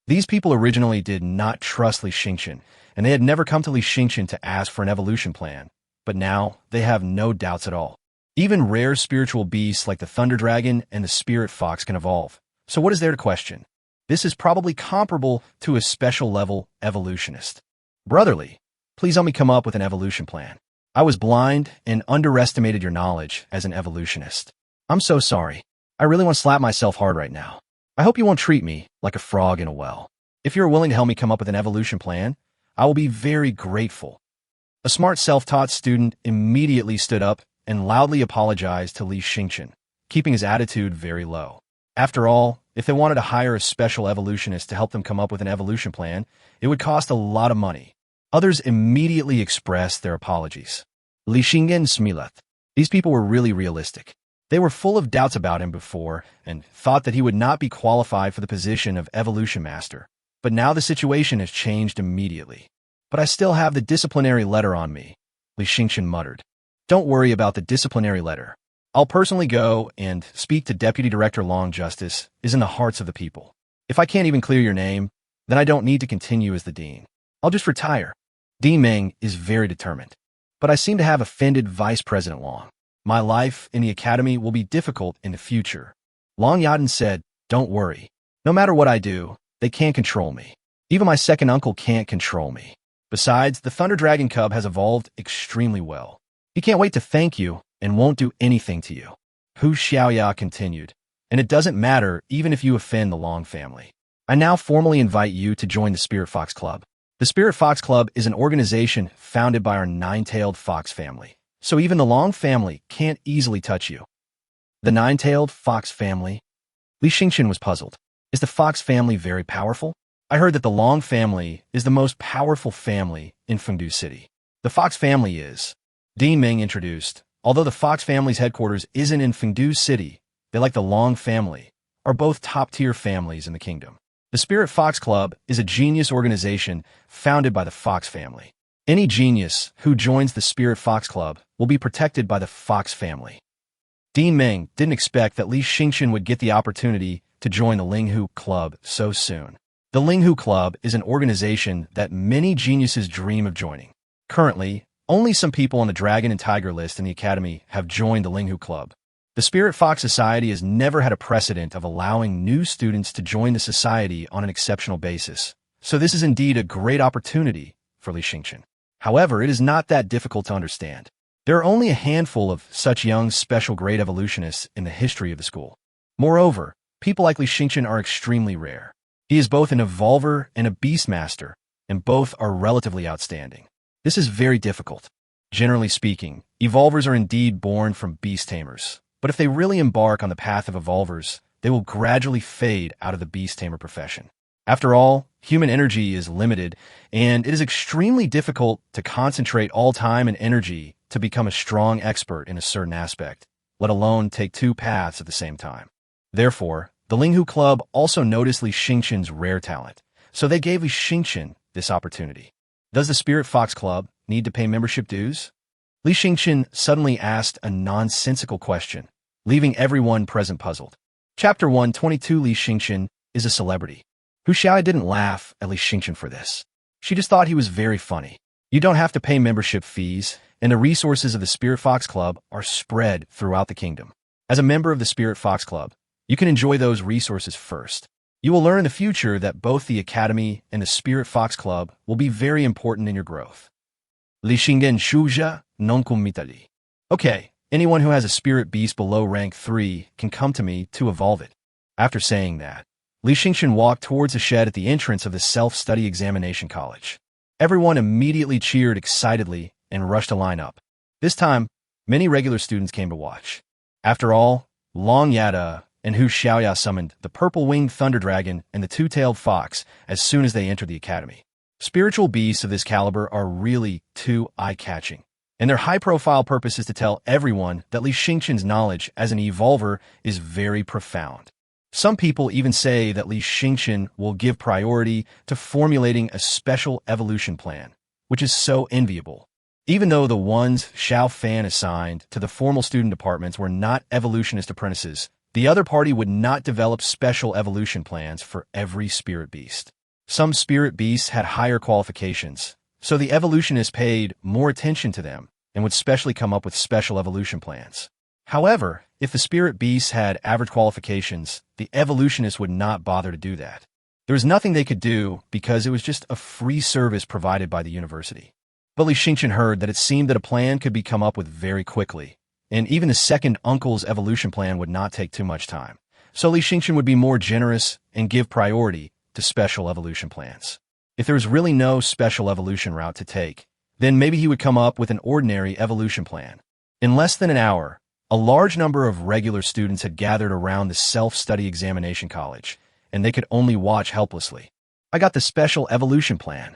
These people originally did not trust Li Xingqian, and they had never come to Li Xingqian to ask for an evolution plan, but now they have no doubts at all. Even rare spiritual beasts like the Thunder Dragon and the Spirit Fox can evolve, so what is there to question? This is probably comparable to a special-level evolutionist. Brotherly, please help me come up with an evolution plan. I was blind and underestimated your knowledge as an evolutionist. I'm so sorry. I really want to slap myself hard right now. I hope you won't treat me like a frog in a well. If you're willing to help me come up with an evolution plan, I will be very grateful. A smart self-taught student immediately stood up and loudly apologized to Li Xingqian, keeping his attitude very low. After all, if they wanted to hire a special evolutionist to help them come up with an evolution plan, it would cost a lot of money. Others immediately expressed their apologies. Li Xingqian smiled. These people were really realistic. They were full of doubts about him before and thought that he would not be qualified for the position of Evolution Master. But now the situation has changed immediately. But I still have the disciplinary letter on me, Li Xingqian muttered. Don't worry about the disciplinary letter. I'll personally go and speak to Deputy Director Long. Justice is in the hearts of the people. If I can't even clear your name, then I don't need to continue as the dean. I'll just retire. Dean Ming is very determined. But I seem to have offended Vice President Long. My life in the academy will be difficult in the future. Long Yaden said, don't worry. No matter what I do, they can't control me. Even my second uncle can't control me. Besides, the Thunder Dragon Cub has evolved extremely well. He can't wait to thank you and won't do anything to you. Hu Xiaoya continued, and it doesn't matter even if you offend the Long family. I now formally invite you to join the Spirit Fox Club. The Spirit Fox Club is an organization founded by our nine-tailed fox family. So even the Long family can't easily touch you. The nine-tailed fox family? Li Xingqian was puzzled. Is the fox family very powerful? I heard that the Long family is the most powerful family in Fengdu City. The fox family is. Dean Ming introduced. Although the fox family's headquarters isn't in Fengdu City, they, like the Long family, are both top-tier families in the kingdom. The Spirit Fox Club is a genius organization founded by the Fox family. Any genius who joins the Spirit Fox Club will be protected by the Fox family. Dean Ming didn't expect that Li Xingqian would get the opportunity to join the Linghu Club so soon. The Linghu Club is an organization that many geniuses dream of joining. Currently, only some people on the Dragon and Tiger list in the Academy have joined the Linghu Club. The Spirit Fox Society has never had a precedent of allowing new students to join the society on an exceptional basis, so this is indeed a great opportunity for Li Xingqian. However, it is not that difficult to understand. There are only a handful of such young special grade evolutionists in the history of the school. Moreover, people like Li Xingqian are extremely rare. He is both an evolver and a beastmaster, and both are relatively outstanding. This is very difficult. Generally speaking, evolvers are indeed born from beast tamers, but if they really embark on the path of evolvers, they will gradually fade out of the beast tamer profession. After all, human energy is limited, and it is extremely difficult to concentrate all time and energy to become a strong expert in a certain aspect, let alone take two paths at the same time. Therefore, the Linghu Club also noticed Li Xingqian's rare talent, so they gave Li Xingqian this opportunity. Does the Spirit Fox Club need to pay membership dues? Li Xingqian suddenly asked a nonsensical question, leaving everyone present puzzled. Chapter 122 Li Xingqian is a celebrity. Hu Xiaoya didn't laugh at Li Xingchen for this. She just thought he was very funny. You don't have to pay membership fees, and the resources of the Spirit Fox Club are spread throughout the kingdom. As a member of the Spirit Fox Club, you can enjoy those resources first. You will learn in the future that both the Academy and the Spirit Fox Club will be very important in your growth. Li Xinggen Shuja Nonkum Mitali. Okay, anyone who has a spirit beast below rank 3 can come to me to evolve it. After saying that, Li Xingchen walked towards a shed at the entrance of the self-study examination college. Everyone immediately cheered excitedly and rushed to line up. This time, many regular students came to watch. After all, Long Yada and Hu Xiaoya summoned the purple-winged thunder dragon and the two-tailed fox as soon as they entered the academy. Spiritual beasts of this caliber are really too eye-catching, and their high-profile purpose is to tell everyone that Li Xingchen's knowledge as an evolver is very profound. Some people even say that Li Xingchen will give priority to formulating a special evolution plan, which is so enviable. Even though the ones Xiao Fan assigned to the formal student departments were not evolutionist apprentices, the other party would not develop special evolution plans for every spirit beast. Some spirit beasts had higher qualifications, so the evolutionists paid more attention to them and would specially come up with special evolution plans. However, if the spirit beasts had average qualifications, the evolutionists would not bother to do that. There was nothing they could do because it was just a free service provided by the university. But Li Xingchen heard that it seemed that a plan could be come up with very quickly, and even the second uncle's evolution plan would not take too much time. So Li Xingchen would be more generous and give priority to special evolution plans. If there was really no special evolution route to take, then maybe he would come up with an ordinary evolution plan. In less than an hour, a large number of regular students had gathered around the self-study examination college, and they could only watch helplessly. I got the special evolution plan.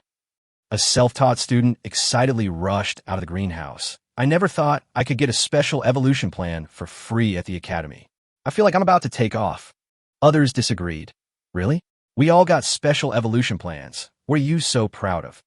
A self-taught student excitedly rushed out of the greenhouse. I never thought I could get a special evolution plan for free at the academy. I feel like I'm about to take off. Others disagreed. Really? We all got special evolution plans. What are you so proud of?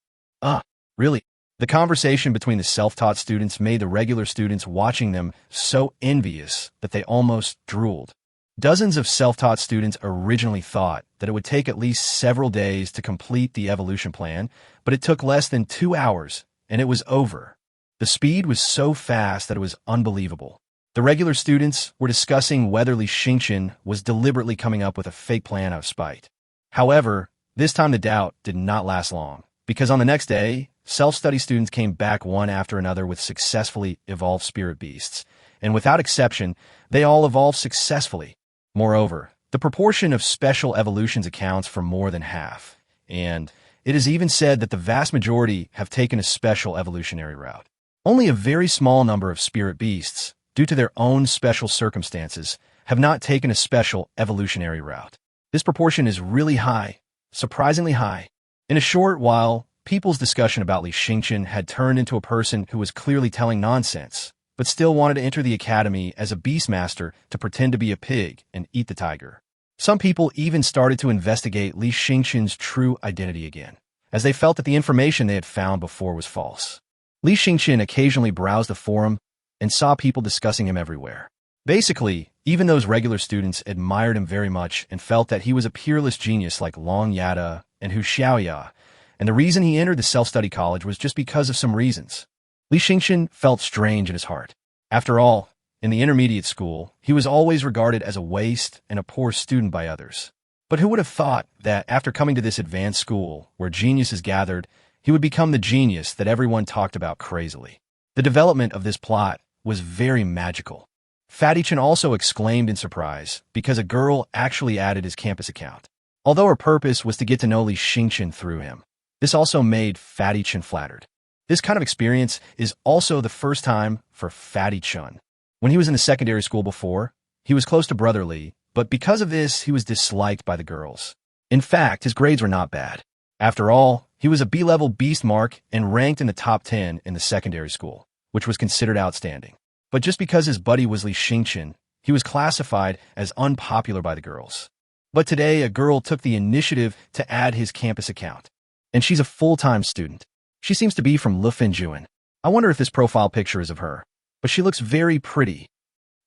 Really? The conversation between the self-taught students made the regular students watching them so envious that they almost drooled. Dozens of self-taught students originally thought that it would take at least several days to complete the evolution plan, but it took less than 2 hours, and it was over. The speed was so fast that it was unbelievable. The regular students were discussing whether Li Xingchen was deliberately coming up with a fake plan out of spite. However, this time the doubt did not last long, because on the next day, self-study students came back one after another with successfully evolved spirit beasts, and without exception, they all evolved successfully. Moreover, the proportion of special evolutions accounts for more than half, and it is even said that the vast majority have taken a special evolutionary route. Only a very small number of spirit beasts, due to their own special circumstances, have not taken a special evolutionary route. This proportion is really high, surprisingly high. In a short while, people's discussion about Li Xingchen had turned into a person who was clearly telling nonsense, but still wanted to enter the academy as a Beastmaster to pretend to be a pig and eat the tiger. Some people even started to investigate Li Xingchen's true identity again, as they felt that the information they had found before was false. Li Xingchen occasionally browsed the forum and saw people discussing him everywhere. Basically, even those regular students admired him very much and felt that he was a peerless genius like Long Yada and Hu Xiaoya, and the reason he entered the self-study college was just because of some reasons. Li Xingchen felt strange in his heart. After all, in the intermediate school, he was always regarded as a waste and a poor student by others. But who would have thought that after coming to this advanced school, where geniuses gathered, he would become the genius that everyone talked about crazily? The development of this plot was very magical. Fatty Chen also exclaimed in surprise because a girl actually added his campus account. Although her purpose was to get to know Li Xingchen through him, this also made Fatty Chen flattered. This kind of experience is also the first time for Fatty Chen. When he was in the secondary school before, he was close to Brother Li, but because of this, he was disliked by the girls. In fact, his grades were not bad. After all, he was a B-level beast mark and ranked in the top 10 in the secondary school, which was considered outstanding. But just because his buddy was Li Xingchen, he was classified as unpopular by the girls. But today, a girl took the initiative to add his campus account. And she's a full-time student. She seems to be from Lufenjuan. I wonder if this profile picture is of her. But she looks very pretty.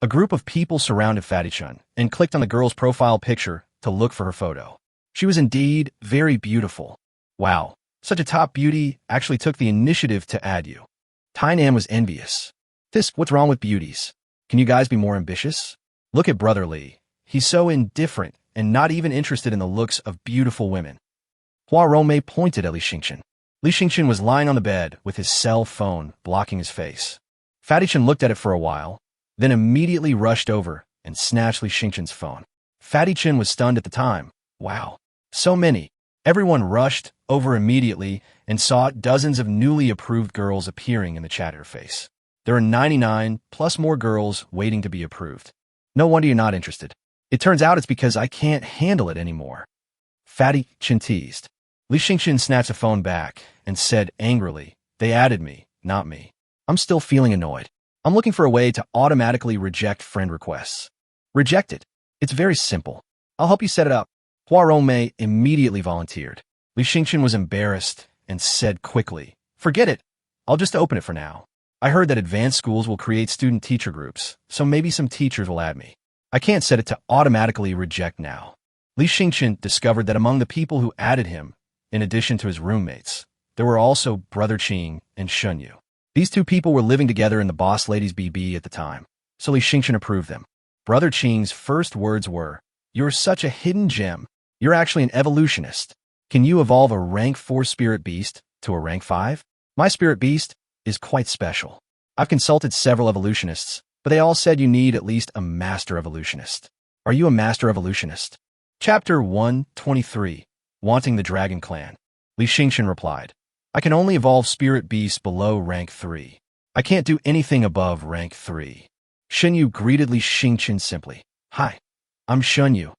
A group of people surrounded Fatty Chen and clicked on the girl's profile picture to look for her photo. She was indeed very beautiful. Wow, such a top beauty actually took the initiative to add you. Tainan was envious. Fisk, what's wrong with beauties? Can you guys be more ambitious? Look at Brother Li. He's so indifferent and not even interested in the looks of beautiful women. Hua Rongmei pointed at Li Xingchen. Li Xingchen was lying on the bed with his cell phone blocking his face. Fatty Chen looked at it for a while, then immediately rushed over and snatched Li Xingchen's phone. Fatty Chen was stunned at the time. Wow, so many. Everyone rushed over immediately and saw dozens of newly approved girls appearing in the chat interface. There are 99 plus more girls waiting to be approved. No wonder you're not interested. It turns out it's because I can't handle it anymore. Fatty Chen teased. Li Xingchen snatched the phone back and said angrily, they added me, not me. I'm still feeling annoyed. I'm looking for a way to automatically reject friend requests. Reject it. It's very simple. I'll help you set it up. Hua Rongmei immediately volunteered. Li Xingchen was embarrassed and said quickly, forget it. I'll just open it for now. I heard that advanced schools will create student-teacher groups, so maybe some teachers will add me. I can't set it to automatically reject now. Li Xingchen discovered that among the people who added him, in addition to his roommates, there were also Brother Qing and Shunyu. These two people were living together in the boss lady's BB at the time, so Li Xingchen approved them. Brother Qing's first words were, you're such a hidden gem. You're actually an evolutionist. Can you evolve a rank 4 spirit beast to a rank 5? My spirit beast is quite special. I've consulted several evolutionists, but they all said you need at least a master evolutionist. Are you a master evolutionist? Chapter 123, Wanting the Dragon Clan. Li Xingchen replied, I can only evolve spirit beasts below rank 3. I can't do anything above rank 3. Shunyu greeted Li Xingchen simply. Hi, I'm Shunyu.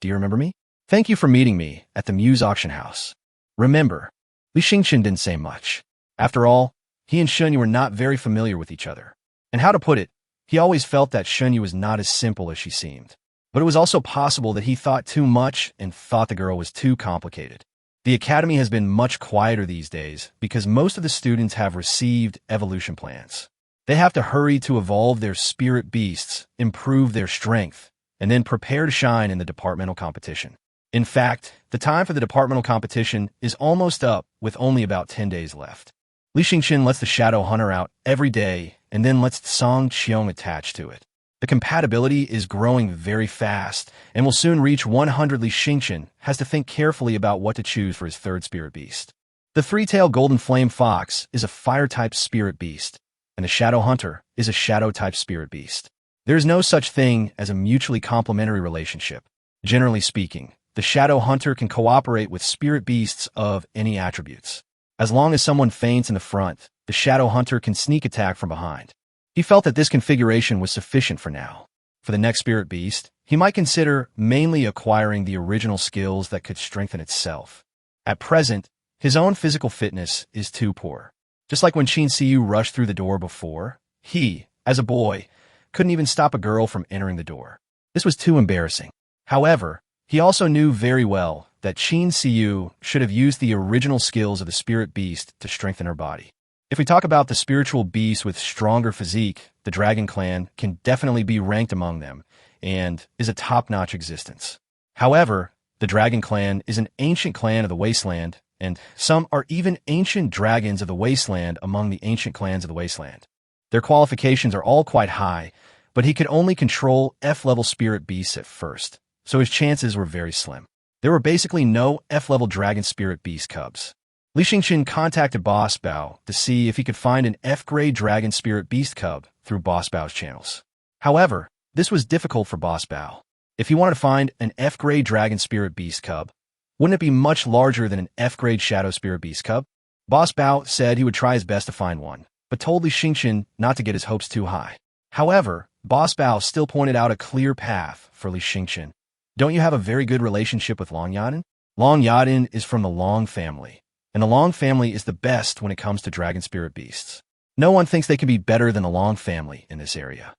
Do you remember me? Thank you for meeting me at the Muse auction house. Remember, Li Xingchen didn't say much. After all, he and Shunyu were not very familiar with each other. And how to put it, he always felt that Shunyu was not as simple as she seemed. But it was also possible that he thought too much and thought the girl was too complicated. The academy has been much quieter these days because most of the students have received evolution plans. They have to hurry to evolve their spirit beasts, improve their strength, and then prepare to shine in the departmental competition. In fact, the time for the departmental competition is almost up with only about 10 days left. Li Xingchen lets the Shadow Hunter out every day and then lets Song Qiong attach to it. The compatibility is growing very fast and will soon reach 100. Li Xingchen has to think carefully about what to choose for his third spirit beast. The three-tailed golden flame fox is a fire-type spirit beast, and the Shadow Hunter is a shadow-type spirit beast. There is no such thing as a mutually complementary relationship. Generally speaking, the Shadow Hunter can cooperate with spirit beasts of any attributes. As long as someone feints in the front, the Shadow Hunter can sneak attack from behind. He felt that this configuration was sufficient for now. For the next spirit beast, he might consider mainly acquiring the original skills that could strengthen itself. At present, his own physical fitness is too poor. Just like when Qin Siyu rushed through the door before, he, as a boy, couldn't even stop a girl from entering the door. This was too embarrassing. However, he also knew very well that Qin Siyu should have used the original skills of the spirit beast to strengthen her body. If we talk about the spiritual beast with stronger physique, the Dragon Clan can definitely be ranked among them and is a top-notch existence. However, the Dragon Clan is an ancient clan of the Wasteland, and some are even ancient dragons of the Wasteland among the ancient clans of the Wasteland. Their qualifications are all quite high, but he could only control F-level spirit beasts at first, so his chances were very slim. There were basically no F-level dragon spirit beast cubs. Li Xingchen contacted Boss Bao to see if he could find an F-grade dragon spirit beast cub through Boss Bao's channels. However, this was difficult for Boss Bao. If he wanted to find an F-grade dragon spirit beast cub, wouldn't it be much larger than an F-grade shadow spirit beast cub? Boss Bao said he would try his best to find one, but told Li Xingchen not to get his hopes too high. However, Boss Bao still pointed out a clear path for Li Xingchen. Don't you have a very good relationship with Long Yadin? Long Yadin is from the Long family, and the Long family is the best when it comes to dragon spirit beasts. No one thinks they can be better than the Long family in this area.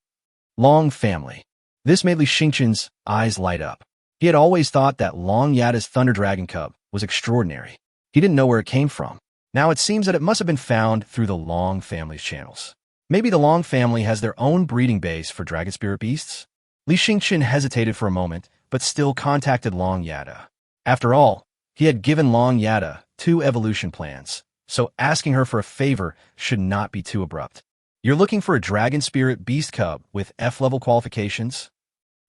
Long family. This made Li Xingchen's eyes light up. He had always thought that Long Yada's Thunder Dragon Cub was extraordinary. He didn't know where it came from. Now it seems that it must have been found through the Long family's channels. Maybe the Long family has their own breeding base for dragon spirit beasts? Li Xingchen hesitated for a moment, but still contacted Long Yada. After all, he had given Long Yada 2 evolution plans, so asking her for a favor should not be too abrupt. You're looking for a Dragon Spirit Beast Cub with F-level qualifications?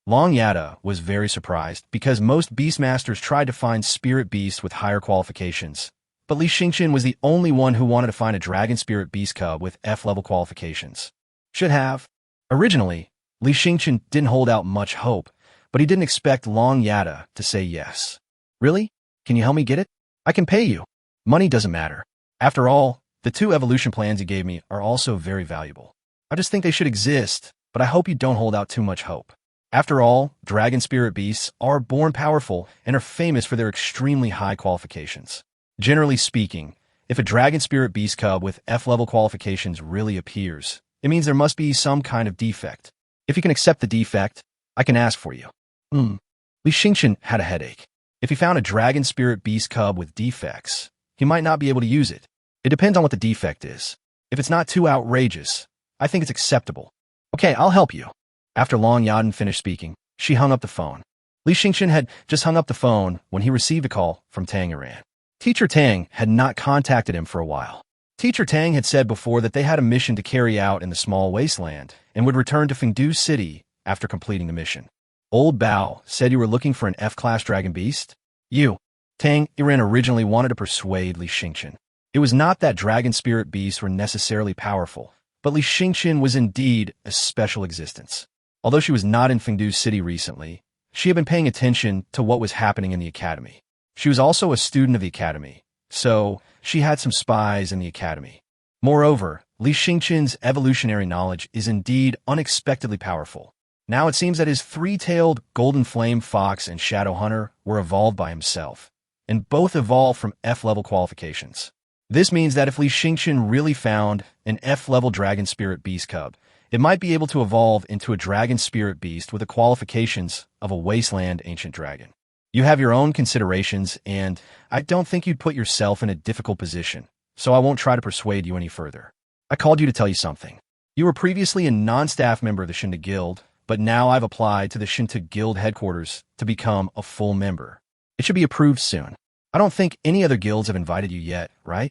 Long Yada was very surprised because most Beastmasters tried to find Spirit Beasts with higher qualifications, but Li Yueming was the only one who wanted to find a Dragon Spirit Beast Cub with F-level qualifications. Should have. Originally, Li Yueming didn't hold out much hope, but he didn't expect Long Yada to say yes. Really? Can you help me get it? I can pay you. Money doesn't matter. After all, the 2 evolution plans you gave me are also very valuable. I just think they should exist, but I hope you don't hold out too much hope. After all, Dragon Spirit Beasts are born powerful and are famous for their extremely high qualifications. Generally speaking, if a Dragon Spirit Beast Cub with F-level qualifications really appears, it means there must be some kind of defect. If you can accept the defect, I can ask for you. Li Yueming had a headache. If he found a Dragon Spirit Beast Cub with defects, he might not be able to use it. It depends on what the defect is. If it's not too outrageous, I think it's acceptable. Okay, I'll help you. After Long Yada finished speaking, she hung up the phone. Li Yueming had just hung up the phone when he received a call from Tamer. Teacher Tang had not contacted him for a while. Teacher Tang had said before that they had a mission to carry out in the small wasteland and would return to Fengdu City after completing the mission. Old Bao said you were looking for an F-class Dragon Beast? You, Tang Iran originally wanted to persuade Li Yueming. It was not that Dragon Spirit Beasts were necessarily powerful, but Li Yueming was indeed a special existence. Although she was not in Fengdu City recently, she had been paying attention to what was happening in the academy. She was also a student of the academy, so she had some spies in the academy. Moreover, Li Yueming's evolutionary knowledge is indeed unexpectedly powerful. Now it seems that his 3-tailed Golden Flame Fox and Shadow Hunter were evolved by himself, and both evolved from F-level qualifications. This means that if Li Yueming really found an F-level Dragon Spirit Beast Cub, it might be able to evolve into a Dragon Spirit Beast with the qualifications of a Wasteland Ancient Dragon. You have your own considerations, and I don't think you'd put yourself in a difficult position, so I won't try to persuade you any further. I called you to tell you something. You were previously a non-staff member of the Shinta Guild, but now I've applied to the Shinta Guild headquarters to become a full member. It should be approved soon. I don't think any other guilds have invited you yet, right?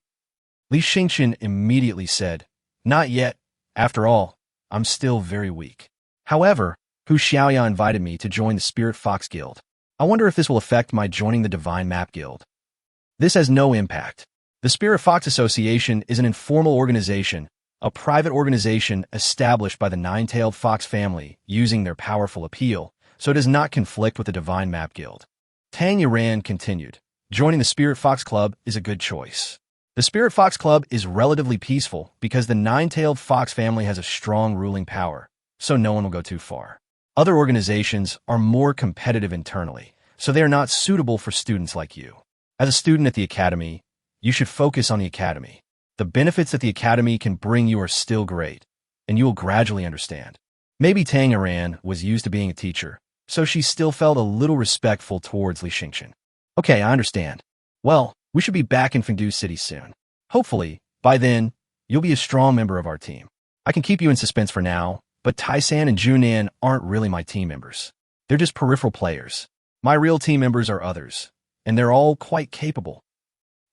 Li Yueming immediately said, Not yet. After all, I'm still very weak. However, Hu Xiaoya invited me to join the Spirit Fox Guild. I wonder if this will affect my joining the Divine Map Guild. This has no impact. The Spirit Fox Association is an informal organization, a private organization established by the 9-tailed fox family using their powerful appeal, so it does not conflict with the Divine Map Guild. Tang Yuran continued, Joining the Spirit Fox Club is a good choice. The Spirit Fox Club is relatively peaceful because the 9-tailed fox family has a strong ruling power, so no one will go too far. Other organizations are more competitive internally, so they are not suitable for students like you. As a student at the academy, you should focus on the academy. The benefits that the academy can bring you are still great, and you will gradually understand. Maybe Tang Yuran was used to being a teacher, so she still felt a little respectful towards Li Yueming. Okay, I understand. Well, we should be back in Fengdu City soon. Hopefully, by then, you'll be a strong member of our team. I can keep you in suspense for now, but Tai-san and Junan aren't really my team members. They're just peripheral players. My real team members are others, and they're all quite capable.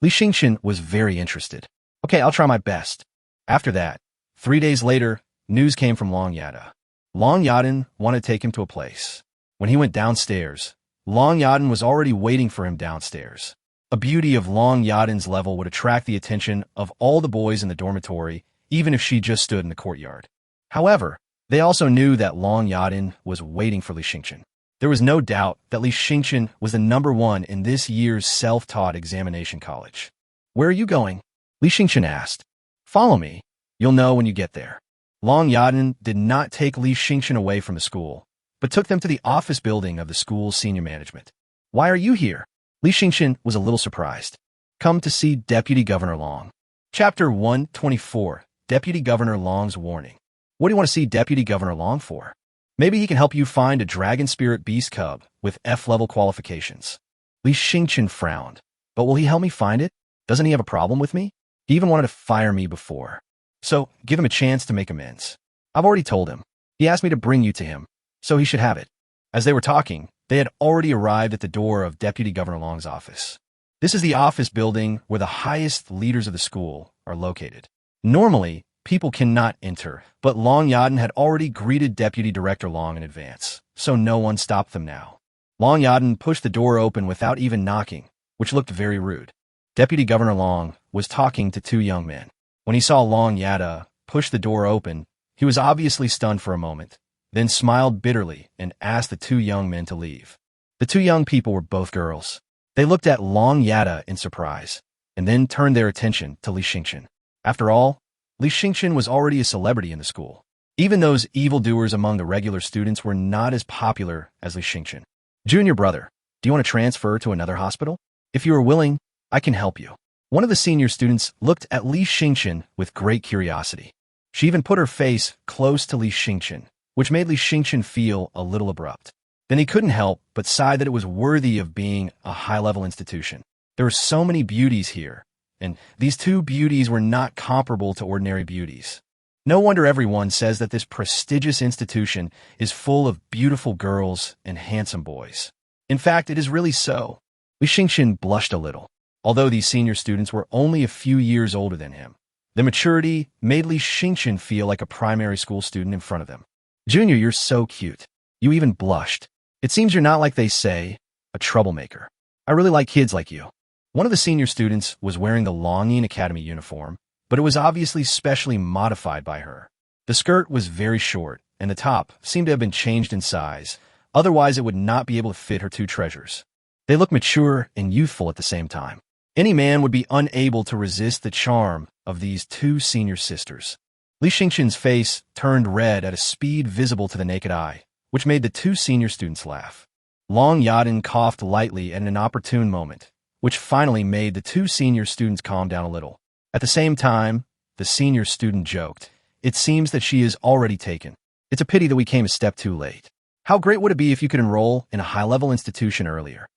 Li Yueming was very interested. Okay, I'll try my best. After that, 3 days later, news came from Long Yada. Long Yada wanted to take him to a place. When he went downstairs, Long Yada was already waiting for him downstairs. A beauty of Long Yada's level would attract the attention of all the boys in the dormitory, even if she just stood in the courtyard. However, they also knew that Long Yada was waiting for Li Yueming. There was no doubt that Li Yueming was the #1 in this year's self-taught examination college. Where are you going? Li Yueming asked. Follow me. You'll know when you get there. Long Yada did not take Li Yueming away from the school, but took them to the office building of the school's senior management. Why are you here? Li Yueming was a little surprised. Come to see Deputy Governor Long. Chapter 124, Deputy Governor Long's Warning. What do you want to see Deputy Governor Long for? Maybe he can help you find a Dragon Spirit Beast Cub with F-level qualifications. Li Yueming frowned. But will he help me find it? Doesn't he have a problem with me? He even wanted to fire me before. So, give him a chance to make amends. I've already told him. He asked me to bring you to him, so he should have it. As they were talking, They had already arrived at the door of Deputy Governor Long's office. This is the office building where the highest leaders of the school are located. Normally, people cannot enter, but Long Yaden had already greeted Deputy Director Long in advance, so no one stopped them now. Long Yaden pushed the door open without even knocking, which looked very rude. Deputy Governor Long was talking to two young men. When he saw Long Yada push the door open, he was obviously stunned for a moment, then smiled bitterly and asked the two young men to leave. The two young people were both girls. They looked at Long Yada in surprise, and then turned their attention to Li Xingchen. After all, Li Xingchen was already a celebrity in the school. Even those evildoers among the regular students were not as popular as Li Xingchen. Junior brother, do you want to transfer to another hospital? If you are willing, I can help you. One of the senior students looked at Li Xingchen with great curiosity. She even put her face close to Li Xingchen, which made Li Xingchen feel a little abrupt. Then he couldn't help but sigh that it was worthy of being a high-level institution. There were so many beauties here, and these two beauties were not comparable to ordinary beauties. No wonder everyone says that this prestigious institution is full of beautiful girls and handsome boys. In fact, it is really so. Li Xingchen blushed a little. Although these senior students were only a few years older than him, their maturity made Li Xingchen feel like a primary school student in front of them. Junior, you're so cute. You even blushed. It seems you're not, like they say, a troublemaker. I really like kids like you. One of the senior students was wearing the Li Yueming Academy uniform, but it was obviously specially modified by her. The skirt was very short, and the top seemed to have been changed in size. Otherwise, it would not be able to fit her two treasures. They looked mature and youthful at the same time. Any man would be unable to resist the charm of these two senior sisters. Li Xingchen's face turned red at a speed visible to the naked eye, which made the two senior students laugh. Long Yaden coughed lightly at an opportune moment, which finally made the two senior students calm down a little. At the same time, the senior student joked, "It seems that she is already taken. It's a pity that we came a step too late. How great would it be if you could enroll in a high-level institution earlier?"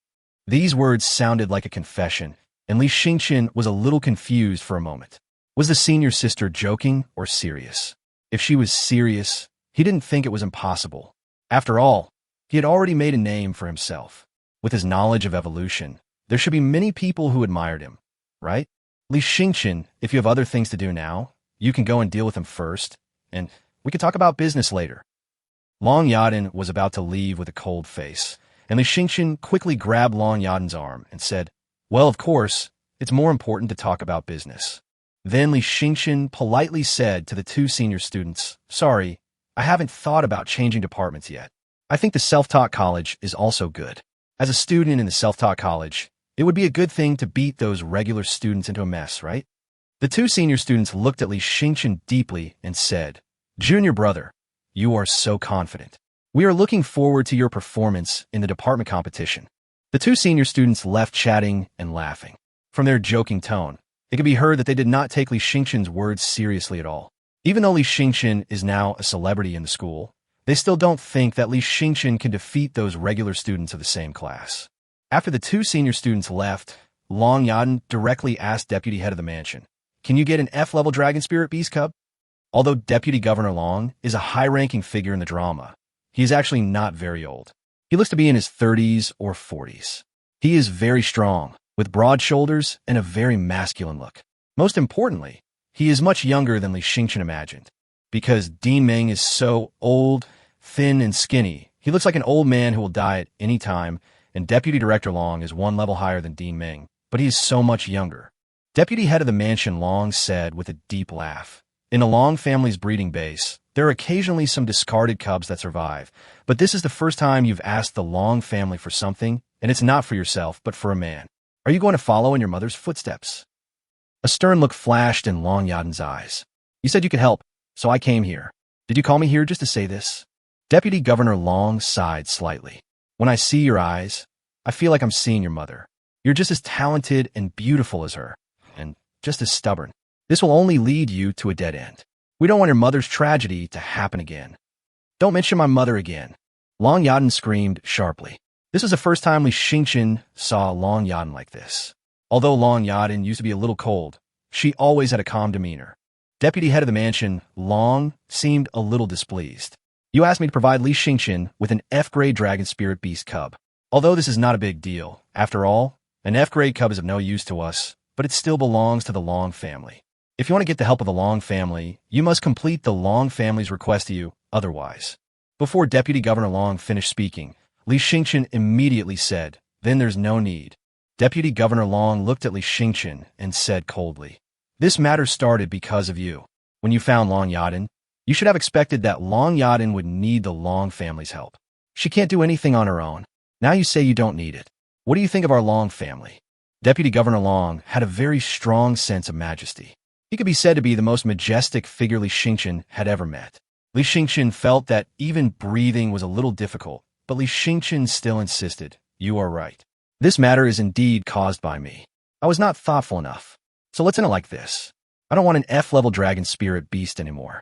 These words sounded like a confession, and Li Xingchen was a little confused for a moment. Was the senior sister joking or serious? If she was serious, he didn't think it was impossible. After all, he had already made a name for himself. With his knowledge of evolution, there should be many people who admired him, right? Li Xingchen, if you have other things to do now, you can go and deal with them first, and we can talk about business later. Long Yaden was about to leave with a cold face, and Li Xingchen quickly grabbed Long Yaden's arm and said, "Well, of course, it's more important to talk about business." Then Li Xingchen politely said to the two senior students, "Sorry, I haven't thought about changing departments yet. I think the self-taught college is also good. As a student in the self-taught college, it would be a good thing to beat those regular students into a mess, right?" The two senior students looked at Li Xingchen deeply and said, "Junior brother, you are so confident. We are looking forward to your performance in the department competition." The two senior students left chatting and laughing. From their joking tone, it could be heard that they did not take Li Xingchen's words seriously at all. Even though Li Xingchen is now a celebrity in the school, they still don't think that Li Xingchen can defeat those regular students of the same class. After the two senior students left, Long Yaden directly asked Deputy Head of the Mansion, "Can you get an F-level Dragon Spirit Beast Cub?" Although Deputy Governor Long is a high-ranking figure in the drama, he is actually not very old. He looks to be in his 30s or 40s. He is very strong, with broad shoulders and a very masculine look. Most importantly, he is much younger than Li Xingchen imagined. Because Li Yueming is so old, thin, and skinny, he looks like an old man who will die at any time, and Deputy Director Long is one level higher than Li Yueming, but he is so much younger. Deputy Head of the Mansion Long said with a deep laugh, "In the Long family's breeding base, there are occasionally some discarded cubs that survive, but this is the first time you've asked the Long family for something, and it's not for yourself, but for a man. Are you going to follow in your mother's footsteps?" A stern look flashed in Long Yaden's eyes. "You said you could help, so I came here. Did you call me here just to say this?" Deputy Governor Long sighed slightly. "When I see your eyes, I feel like I'm seeing your mother. You're just as talented and beautiful as her, and just as stubborn. This will only lead you to a dead end. We don't want your mother's tragedy to happen again." "Don't mention my mother again," Long Yaden screamed sharply. This was the first time Li Xingchen saw Long Yaden like this. Although Long Yaden used to be a little cold, she always had a calm demeanor. Deputy Head of the Mansion, Long, seemed a little displeased. You asked me to provide Li Xingqian with an F-grade Dragon Spirit Beast Cub. Although this is not a big deal, after all, an F-grade cub is of no use to us, but it still belongs to the Long family. If you want to get the help of the Long family, you must complete the Long family's request to you, otherwise. Before Deputy Governor Long finished speaking, Li Xingqian immediately said, "Then there's no need." Deputy Governor Long looked at Li Xingqian and said coldly, "This matter started because of you. When you found Long Yaden, you should have expected that Long Yaden would need the Long family's help. She can't do anything on her own. Now you say you don't need it. What do you think of our Long family?" Deputy Governor Long had a very strong sense of majesty. He could be said to be the most majestic figure Li Xingqian had ever met. Li Xingqian felt that even breathing was a little difficult, but Li Xingqian still insisted, "You are right. This matter is indeed caused by me. I was not thoughtful enough. So let's end it like this. I don't want an F-level Dragon Spirit Beast anymore."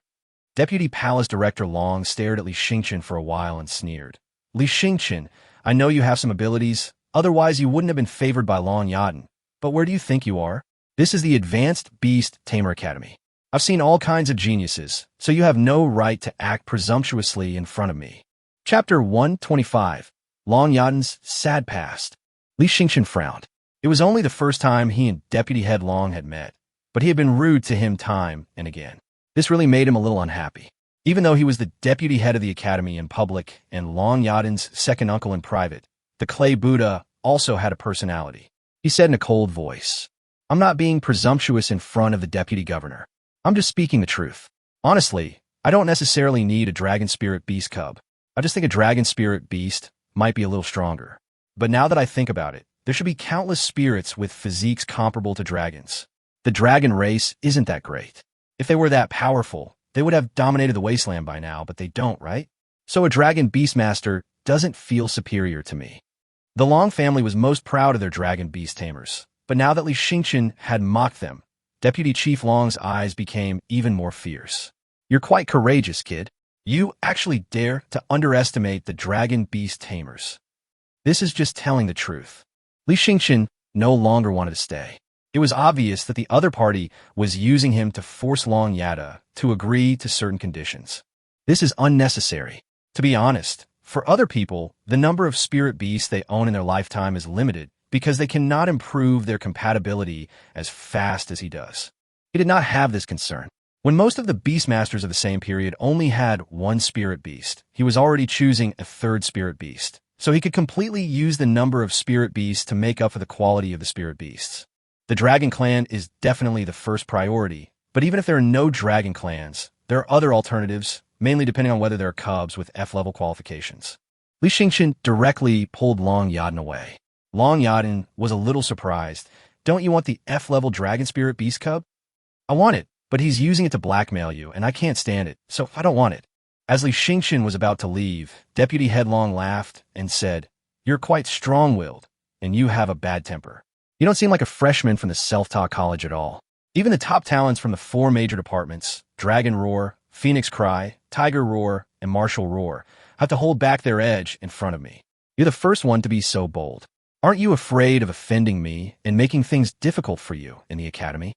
Deputy Palace Director Long stared at Li Xingqian for a while and sneered. "Li Xingqian, I know you have some abilities, otherwise you wouldn't have been favored by Long Yaden. But where do you think you are? This is the Advanced Beast Taming Academy. I've seen all kinds of geniuses, so you have no right to act presumptuously in front of me." Chapter 125, Long Yaden's Sad Past. Li Xingqian frowned. It was only the first time he and Deputy Head Long had met, but he had been rude to him time and again. This really made him a little unhappy. Even though he was the deputy head of the academy in public and Long Yaden's second uncle in private, the Clay Buddha also had a personality. He said in a cold voice, "I'm not being presumptuous in front of the deputy governor. I'm just speaking the truth. Honestly, I don't necessarily need a Dragon Spirit Beast Cub. I just think a Dragon Spirit Beast might be a little stronger. But now that I think about it, there should be countless spirits with physiques comparable to dragons. The dragon race isn't that great. If they were that powerful, they would have dominated the wasteland by now, but they don't, right? So a dragon Beastmaster doesn't feel superior to me." The Long family was most proud of their dragon beast tamers, but now that Li Xingqian had mocked them, Deputy Chief Long's eyes became even more fierce. "You're quite courageous, kid. You actually dare to underestimate the dragon beast tamers. This is just telling the truth." Li Xingqian no longer wanted to stay. It was obvious that the other party was using him to force Long Yada to agree to certain conditions. This is unnecessary. To be honest, for other people, the number of spirit beasts they own in their lifetime is limited because they cannot improve their compatibility as fast as he does. He did not have this concern. When most of the Beastmasters of the same period only had one spirit beast, he was already choosing a third spirit beast, so he could completely use the number of spirit beasts to make up for the quality of the spirit beasts. The Dragon Clan is definitely the first priority, but even if there are no Dragon Clans, there are other alternatives, mainly depending on whether there are cubs with F-level qualifications. Li Xingqian directly pulled Long Yaden away. Long Yaden was a little surprised. "Don't you want the F-level Dragon Spirit Beast Cub?" "I want it, but he's using it to blackmail you, and I can't stand it, so I don't want it." As Li Xingqian was about to leave, Deputy Head Long laughed and said, "You're quite strong-willed, and you have a bad temper. You don't seem like a freshman from the self-taught college at all. Even the top talents from the 4 major departments, Dragon Roar, Phoenix Cry, Tiger Roar, and Martial Roar, have to hold back their edge in front of me. You're the first one to be so bold. Aren't you afraid of offending me and making things difficult for you in the academy?"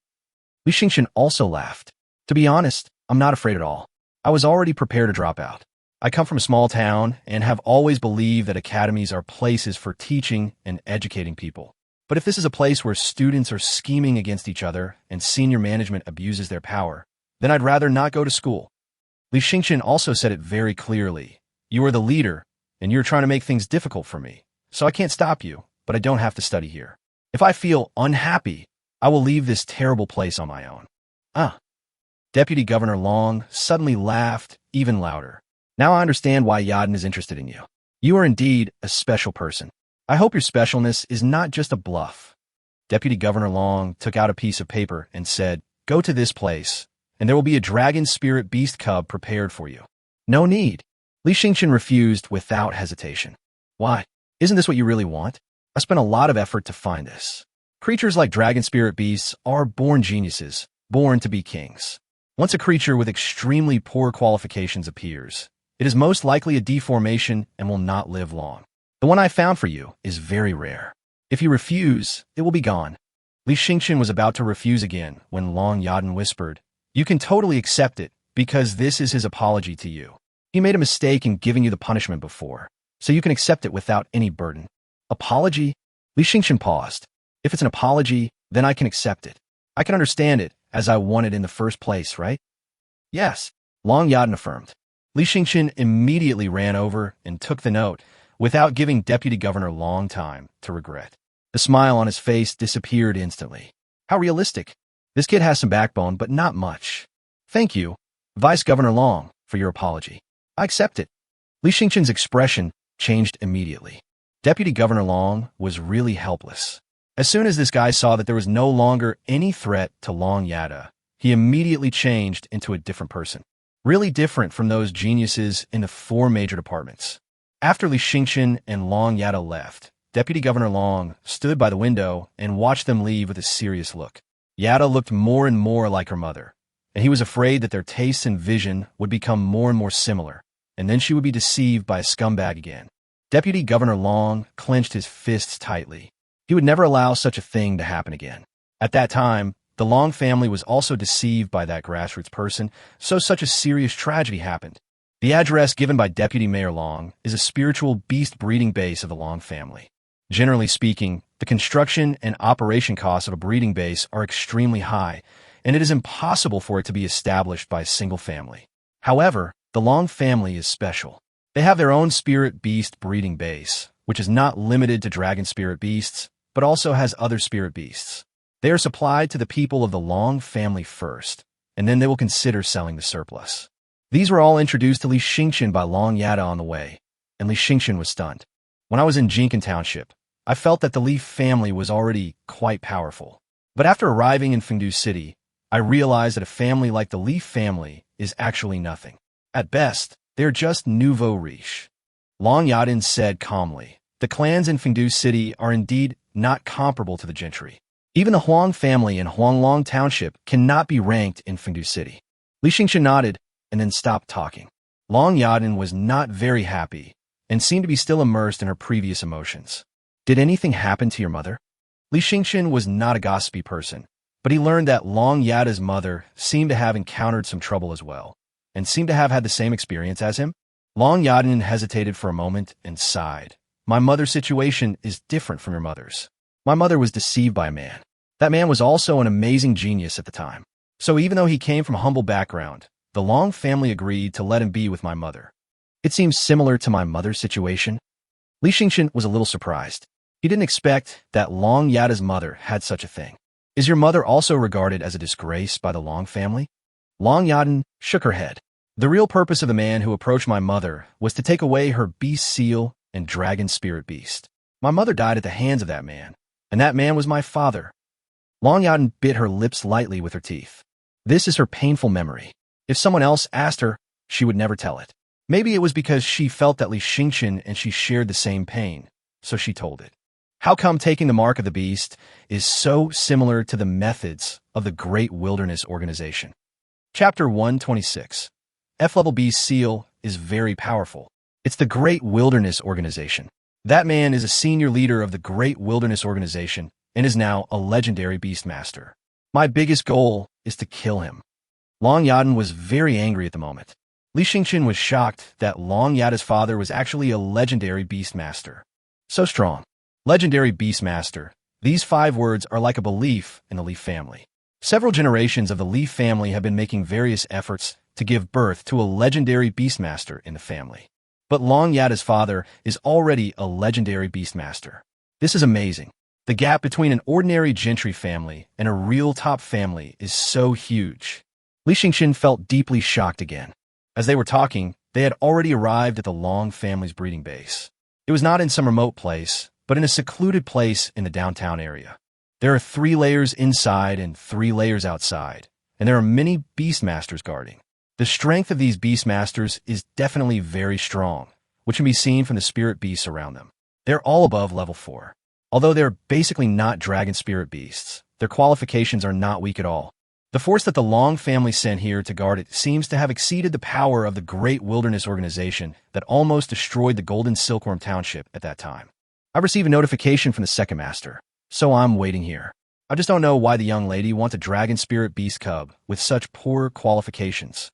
Li Xingqian also laughed. "To be honest, I'm not afraid at all. I was already prepared to drop out. I come from a small town and have always believed that academies are places for teaching and educating people. But if this is a place where students are scheming against each other and senior management abuses their power, then I'd rather not go to school." Li Xingqian also said it very clearly. "You are the leader, and you're trying to make things difficult for me, so I can't stop you, but I don't have to study here. If I feel unhappy, I will leave this terrible place on my own." Deputy Governor Long suddenly laughed even louder. "Now I understand why Yaden is interested in you. You are indeed a special person. I hope your specialness is not just a bluff." Deputy Governor Long took out a piece of paper and said, "Go to this place, and there will be a Dragon Spirit Beast Cub prepared for you." "No need." Li Xingqian refused without hesitation. "Why? Isn't this what you really want? I spent a lot of effort to find this. Creatures like Dragon Spirit Beasts are born geniuses, born to be kings. Once a creature with extremely poor qualifications appears, it is most likely a deformation and will not live long. The one I found for you is very rare. If you refuse, it will be gone." Li Xingqian was about to refuse again when Long Yaden whispered, "You can totally accept it, because this is his apology to you." He made a mistake in giving you the punishment before, so you can accept it without any burden. Apology? Li Xingqian paused. If it's an apology, then I can accept it. I can understand it, as I wanted in the first place, right? Yes, Long Yaden affirmed. Li Xingqian immediately ran over and took the note, without giving Deputy Governor Long time to regret. The smile on his face disappeared instantly. How realistic. This kid has some backbone, but not much. Thank you, Vice Governor Long, for your apology. I accept it. Li Xingqian's expression changed immediately. Deputy Governor Long was really helpless. As soon as this guy saw that there was no longer any threat to Long Yada, he immediately changed into a different person. Really different from those geniuses in the 4 major departments. After Li Xingqian and Long Yada left, Deputy Governor Long stood by the window and watched them leave with a serious look. Yada looked more and more like her mother, and he was afraid that their tastes and vision would become more and more similar, and then she would be deceived by a scumbag again. Deputy Governor Long clenched his fists tightly. He would never allow such a thing to happen again. At that time, the Long family was also deceived by that grassroots person, so such a serious tragedy happened. The address given by Deputy Mayor Long is a spiritual beast breeding base of the Long family. Generally speaking, the construction and operation costs of a breeding base are extremely high, and it is impossible for it to be established by a single family. However, the Long family is special. They have their own spirit beast breeding base, which is not limited to dragon spirit beasts, but also has other spirit beasts. They are supplied to the people of the Long family first, and then they will consider selling the surplus. These were all introduced to Li Xingqian by Long Yada on the way, and Li Xingqian was stunned. When I was in Jincan Township, I felt that the Li family was already quite powerful. But after arriving in Fengdu City, I realized that a family like the Li family is actually nothing. At best, they are just nouveau riche. Long Yaden said calmly, the clans in Fengdu City are indeed not comparable to the gentry. Even the Huang family in Huanglong Township cannot be ranked in Fengdu City. Li Xingqian nodded and then stopped talking. Long Yaden was not very happy and seemed to be still immersed in her previous emotions. Did anything happen to your mother? Li Xingqian was not a gossipy person, but he learned that Long Yada's mother seemed to have encountered some trouble as well, and seemed to have had the same experience as him. Long Yaden hesitated for a moment and sighed. My mother's situation is different from your mother's. My mother was deceived by a man. That man was also an amazing genius at the time. So even though he came from a humble background, the Long family agreed to let him be with my mother. It seems similar to my mother's situation. Li Xingqian was a little surprised. He didn't expect that Long Yada's mother had such a thing. Is your mother also regarded as a disgrace by the Long family? Long Yaden shook her head. The real purpose of the man who approached my mother was to take away her beast seal and dragon spirit beast. My mother died at the hands of that man, and that man was my father. Long Yaden bit her lips lightly with her teeth. This is her painful memory. If someone else asked her, she would never tell it. Maybe it was because she felt that Li Xingqian and she shared the same pain, so she told it. How come taking the mark of the beast is so similar to the methods of the Great Wilderness Organization? Chapter 126. F-level beast seal is very powerful. It's the Great Wilderness Organization. That man is a senior leader of the Great Wilderness Organization and is now a legendary Beastmaster. My biggest goal is to kill him. Long Yaden was very angry at the moment. Li Xingqian was shocked that Long Yada's father was actually a legendary Beastmaster. So strong. Legendary Beastmaster. These 5 words are like a belief in the Li family. Several generations of the Li family have been making various efforts to give birth to a legendary Beastmaster in the family. But Long Yada's father is already a legendary Beastmaster. This is amazing. The gap between an ordinary gentry family and a real top family is so huge. Li Xingqian felt deeply shocked again. As they were talking, they had already arrived at the Long family's breeding base. It was not in some remote place, but in a secluded place in the downtown area. There are 3 layers inside and 3 layers outside, and there are many Beastmasters guarding. The strength of these Beastmasters is definitely very strong, which can be seen from the spirit beasts around them. They're all above level 4. Although they're basically not dragon spirit beasts, their qualifications are not weak at all. The force that the Long family sent here to guard it seems to have exceeded the power of the Great Wilderness Organization that almost destroyed the Golden Silkworm Township at that time. I received a notification from the second master, so I'm waiting here. I just don't know why the young lady wants a dragon spirit beast cub with such poor qualifications.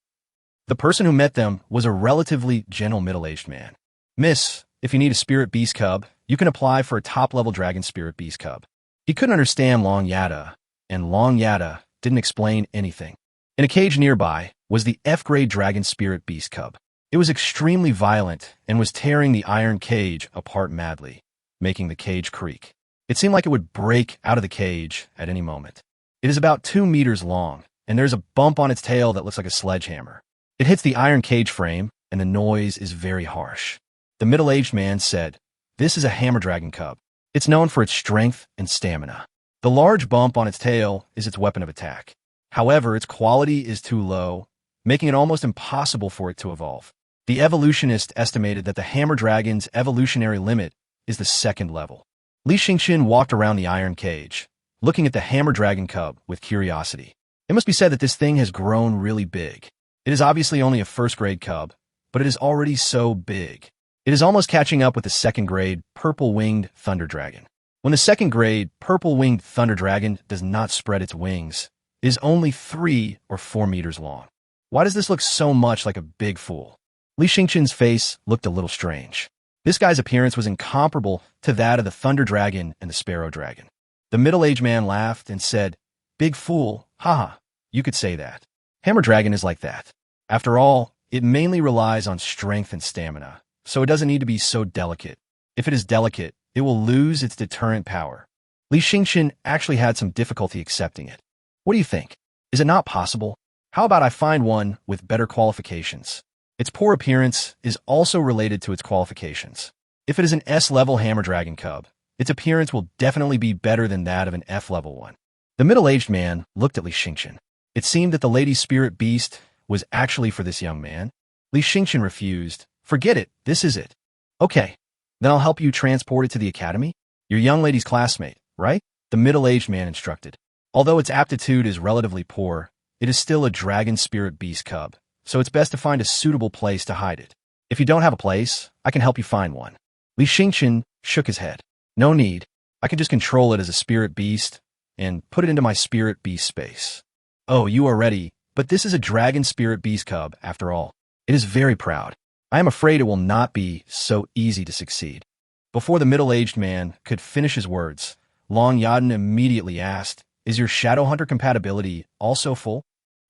The person who met them was a relatively gentle middle-aged man. Miss, if you need a spirit beast cub, you can apply for a top-level dragon spirit beast cub. He couldn't understand Long Yada, and Long Yada didn't explain anything. In a cage nearby was the F-grade dragon spirit beast cub. It was extremely violent and was tearing the iron cage apart madly, making the cage creak. It seemed like it would break out of the cage at any moment. It is about 2 meters long, and there's a bump on its tail that looks like a sledgehammer. It hits the iron cage frame, and the noise is very harsh. The middle-aged man said, "This is a hammer dragon cub. It's known for its strength and stamina. The large bump on its tail is its weapon of attack. However, its quality is too low, making it almost impossible for it to evolve. The evolutionist estimated that the hammer dragon's evolutionary limit is the 2nd level." Li Xingxin walked around the iron cage, looking at the hammer dragon cub with curiosity. It must be said that this thing has grown really big. It is obviously only a 1st-grade cub, but it is already so big. It is almost catching up with the 2nd-grade purple-winged thunder dragon. When the 2nd-grade purple-winged thunder dragon does not spread its wings, it is only 3 or 4 meters long. Why does this look so much like a big fool? Li Xingqin's face looked a little strange. This guy's appearance was incomparable to that of the thunder dragon and the sparrow dragon. The middle-aged man laughed and said, "Big fool, haha, you could say that. Hammer dragon is like that. After all, it mainly relies on strength and stamina, so it doesn't need to be so delicate. If it is delicate, it will lose its deterrent power." Li Xingqin actually had some difficulty accepting it. "What do you think? Is it not possible? How about I find one with better qualifications?" Its poor appearance is also related to its qualifications. If it is an S-level hammer dragon cub, its appearance will definitely be better than that of an F-level one. The middle-aged man looked at Li Xingqin. It seemed that the lady spirit beast was actually for this young man. Li Xingqin refused. "Forget it, this is it." "Okay, then I'll help you transport it to the academy. Your young lady's classmate, right?" The middle-aged man instructed. Although its aptitude is relatively poor, it is still a dragon spirit beast cub, so it's best to find a suitable place to hide it. "If you don't have a place, I can help you find one." Li Xingqin shook his head. "No need. I can just control it as a spirit beast and put it into my spirit beast space." "Oh, you are ready, but this is a dragon spirit beast cub, after all. It is very proud. I am afraid it will not be so easy to succeed." Before the middle-aged man could finish his words, Long Yaden immediately asked, "Is your shadow hunter compatibility also full?"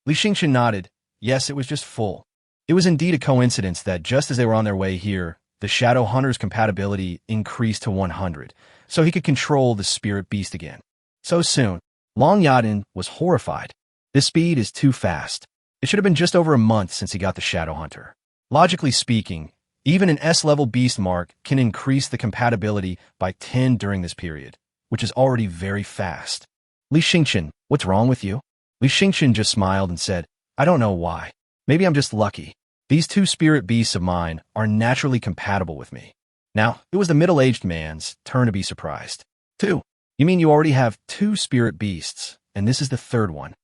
Li Xingqin nodded. Yes, it was just full. It was indeed a coincidence that just as they were on their way here, the shadow hunter's compatibility increased to 100, so he could control the spirit beast again. So soon, Long Yaden was horrified. This speed is too fast. It should have been just over a month since he got the shadow hunter. Logically speaking, even an S-level beast mark can increase the compatibility by 10 during this period, which is already very fast. "Li Xingqin, what's wrong with you?" Li Xingqin just smiled and said, "I don't know why. Maybe I'm just lucky. These 2 spirit beasts of mine are naturally compatible with me." Now, it was the middle-aged man's turn to be surprised. "2? You mean you already have 2 spirit beasts, and this is the 3rd one?"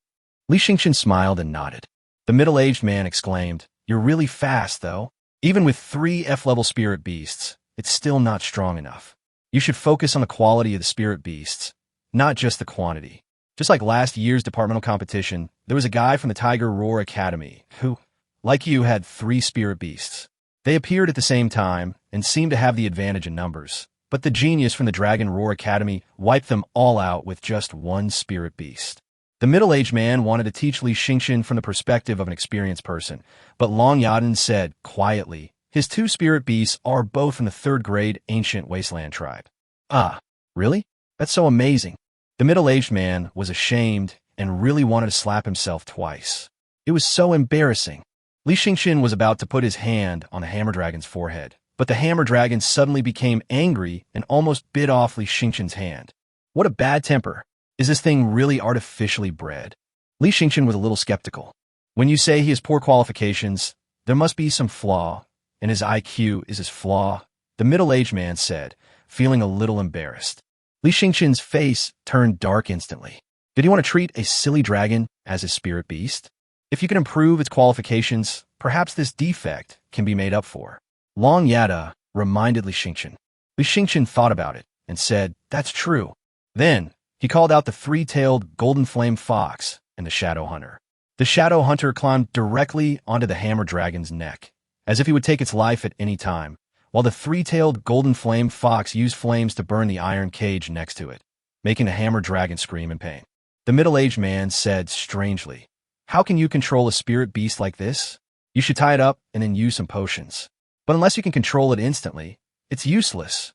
Li Xingqin smiled and nodded. The middle-aged man exclaimed, "You're really fast, though. Even with 3 F-level spirit beasts, it's still not strong enough. You should focus on the quality of the spirit beasts, not just the quantity." Just like last year's departmental competition, there was a guy from the Tiger Roar Academy who, like you, had 3 spirit beasts. They appeared at the same time and seemed to have the advantage in numbers, but the genius from the Dragon Roar Academy wiped them all out with just 1 spirit beast. The middle-aged man wanted to teach Li Xingqin from the perspective of an experienced person, but Long Yaden said, quietly, his 2 spirit beasts are both from the 3rd-grade ancient wasteland tribe. "Ah, really? That's so amazing." The middle-aged man was ashamed and really wanted to slap himself twice. It was so embarrassing. Li Xingqin was about to put his hand on the hammer dragon's forehead, but the hammer dragon suddenly became angry and almost bit off Li Xingqin's hand. What a bad temper. Is this thing really artificially bred? Li Xingqin was a little skeptical. When you say he has poor qualifications, there must be some flaw, and his IQ is his flaw, the middle-aged man said, feeling a little embarrassed. Li Xingqin's face turned dark instantly. Did he want to treat a silly dragon as his spirit beast? If you can improve its qualifications, perhaps this defect can be made up for. Long Yada reminded Li Xingqin. Li Xingqin thought about it and said, "That's true." Then he called out the 3-tailed golden flame fox and the shadow hunter. The shadow hunter climbed directly onto the hammer dragon's neck, as if he would take its life at any time, while the three-tailed golden flame fox used flames to burn the iron cage next to it, making the hammer dragon scream in pain. The middle-aged man said strangely, "How can you control a spirit beast like this? You should tie it up and then use some potions. But unless you can control it instantly, it's useless."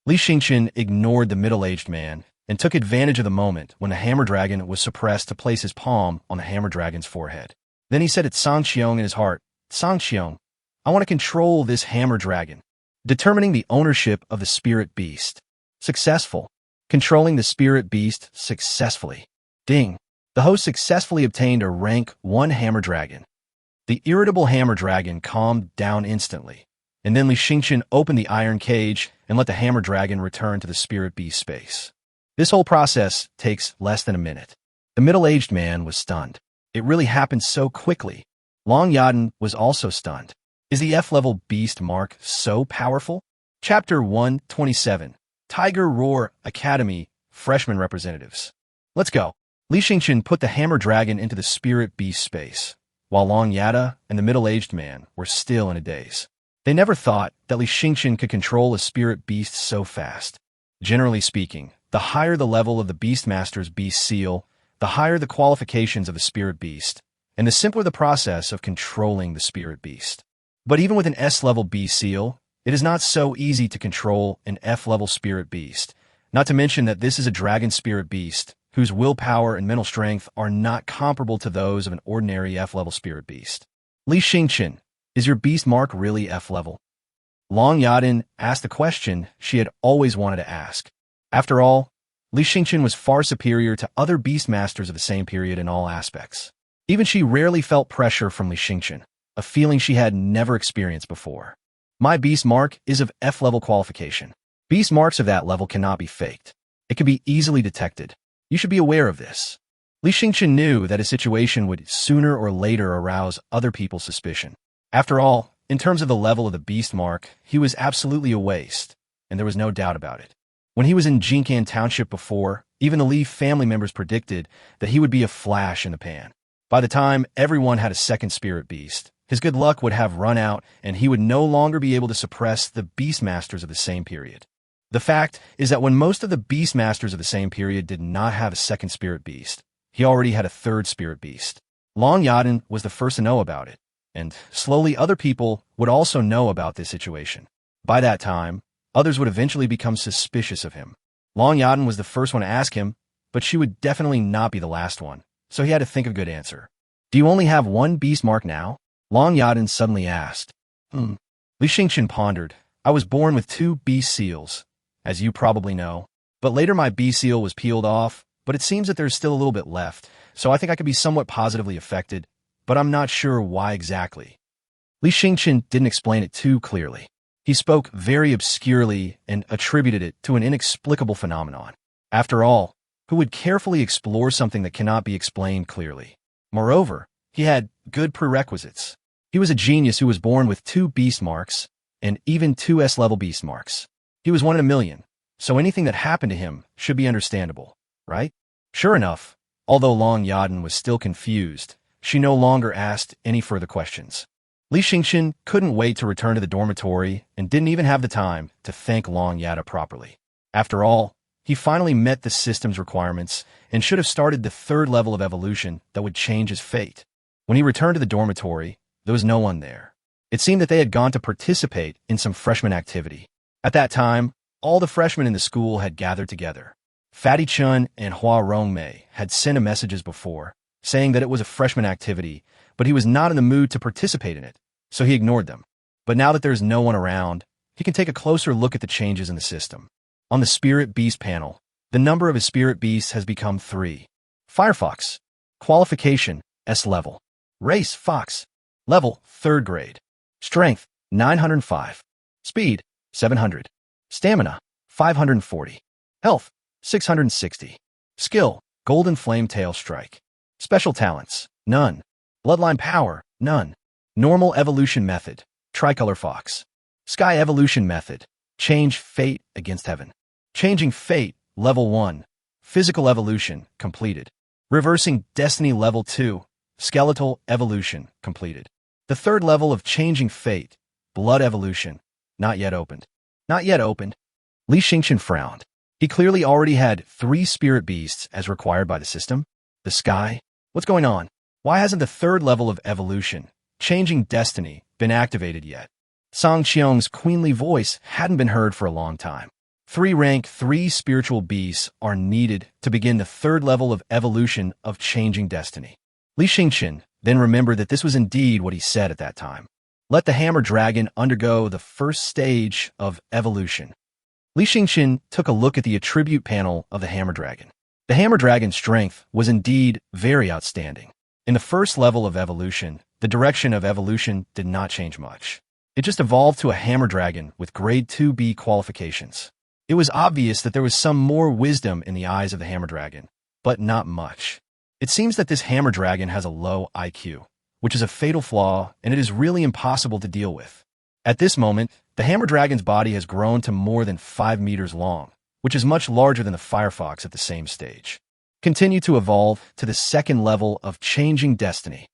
Li Yueming ignored the middle-aged man and took advantage of the moment when the hammer dragon was suppressed to place his palm on the hammer dragon's forehead. Then he said at Sangqiong in his heart, "Sangqiong, I want to control this hammer dragon." Determining the ownership of the spirit beast. Successful. Controlling the spirit beast successfully. Ding. The host successfully obtained a rank 1 hammer dragon. The irritable hammer dragon calmed down instantly, and then Li Yueming opened the iron cage and let the hammer dragon return to the spirit beast space. This whole process takes less than a minute. The middle-aged man was stunned. It really happened so quickly. Long Yaden was also stunned. Is the F-level beast mark so powerful? Chapter 127. Tiger Roar Academy Freshman Representatives. Let's go. Li Yueming put the hammer dragon into the spirit beast space, while Long Yada and the middle-aged man were still in a daze. They never thought that Li Yueming could control a spirit beast so fast. Generally speaking, the higher the level of the Beastmasters beast seal, the higher the qualifications of the spirit beast, and the simpler the process of controlling the spirit beast. But even with an S-level beast seal, it is not so easy to control an F-level spirit beast, not to mention that this is a dragon spirit beast, whose willpower and mental strength are not comparable to those of an ordinary F-level spirit beast. Li Yueming, is your beast mark really F-level? Long Yaden asked the question she had always wanted to ask. After all, Li Yueming was far superior to other Beastmasters of the same period in all aspects. Even she rarely felt pressure from Li Yueming, a feeling she had never experienced before. My beast mark is of F-level qualification. Beast marks of that level cannot be faked. It can be easily detected. You should be aware of this. Li Yueming knew that his situation would sooner or later arouse other people's suspicion. After all, in terms of the level of the beast mark, he was absolutely a waste, and there was no doubt about it. When he was in Jincan Township before, even the Li family members predicted that he would be a flash in the pan. By the time everyone had a second spirit beast, his good luck would have run out and he would no longer be able to suppress the Beastmasters of the same period. The fact is that when most of the Beastmasters of the same period did not have a second spirit beast, he already had a third spirit beast. Long Yaden was the first to know about it, and slowly other people would also know about this situation. By that time, others would eventually become suspicious of him. Long Yaden was the first one to ask him, but she would definitely not be the last one, so he had to think of a good answer. Do you only have one beast mark now? Long Yaden suddenly asked. Li Yueming pondered. I was born with 2 beast seals, as you probably know, but later my beast seal was peeled off, but it seems that there's still a little bit left, so I think I could be somewhat positively affected, but I'm not sure why exactly. Li Yueming didn't explain it too clearly. He spoke very obscurely and attributed it to an inexplicable phenomenon. After all, who would carefully explore something that cannot be explained clearly? Moreover, he had good prerequisites. He was a genius who was born with 2 beast marks, and even 2 S-level beast marks. He was 1 in a million, so anything that happened to him should be understandable, right? Sure enough, although Long Yaden was still confused, she no longer asked any further questions. Li Yueming couldn't wait to return to the dormitory and didn't even have the time to thank Long Yada properly. After all, he finally met the system's requirements and should have started the 3rd level of evolution that would change his fate. When he returned to the dormitory, there was no one there. It seemed that they had gone to participate in some freshman activity. At that time, all the freshmen in the school had gathered together. Fatty Chun and Hua Rongmei had sent messages before, saying that it was a freshman activity, but he was not in the mood to participate in it, so he ignored them. But now that there's no one around, he can take a closer look at the changes in the system. On the Spirit Beast panel, the number of his Spirit Beasts has become 3. Firefox. Qualification, S-level. Race, Fox. Level, 3rd grade. Strength, 905. Speed, 700. Stamina, 540. Health, 660. Skill, Golden Flame Tail Strike. Special talents, none. Bloodline power, none. Normal evolution method, Tricolor Fox. Sky evolution method, Change Fate against Heaven. Changing Fate, Level 1. Physical evolution, completed. Reversing Destiny Level 2. skeletal evolution completed. The third level of changing fate, blood evolution, not yet opened. Not yet opened. Li Yueming frowned. He clearly already had 3 spirit beasts as required by the system. The sky? What's going on? Why hasn't the third level of evolution, changing destiny, been activated yet? Song Qiong's queenly voice hadn't been heard for a long time. 3 spiritual beasts are needed to begin the third level of evolution of changing destiny. Li Yueming then remembered that this was indeed what he said at that time. Let the hammer dragon undergo the first stage of evolution. Li Yueming took a look at the attribute panel of the hammer dragon. The hammer dragon's strength was indeed very outstanding. In the first level of evolution, the direction of evolution did not change much. It just evolved to a hammer dragon with grade 2B qualifications. It was obvious that there was some more wisdom in the eyes of the hammer dragon, but not much. It seems that this hammer dragon has a low IQ, which is a fatal flaw, and it is really impossible to deal with. At this moment, the hammer dragon's body has grown to more than 5 meters long, which is much larger than the Firefox at the same stage. Continue to evolve to the second level of changing destiny.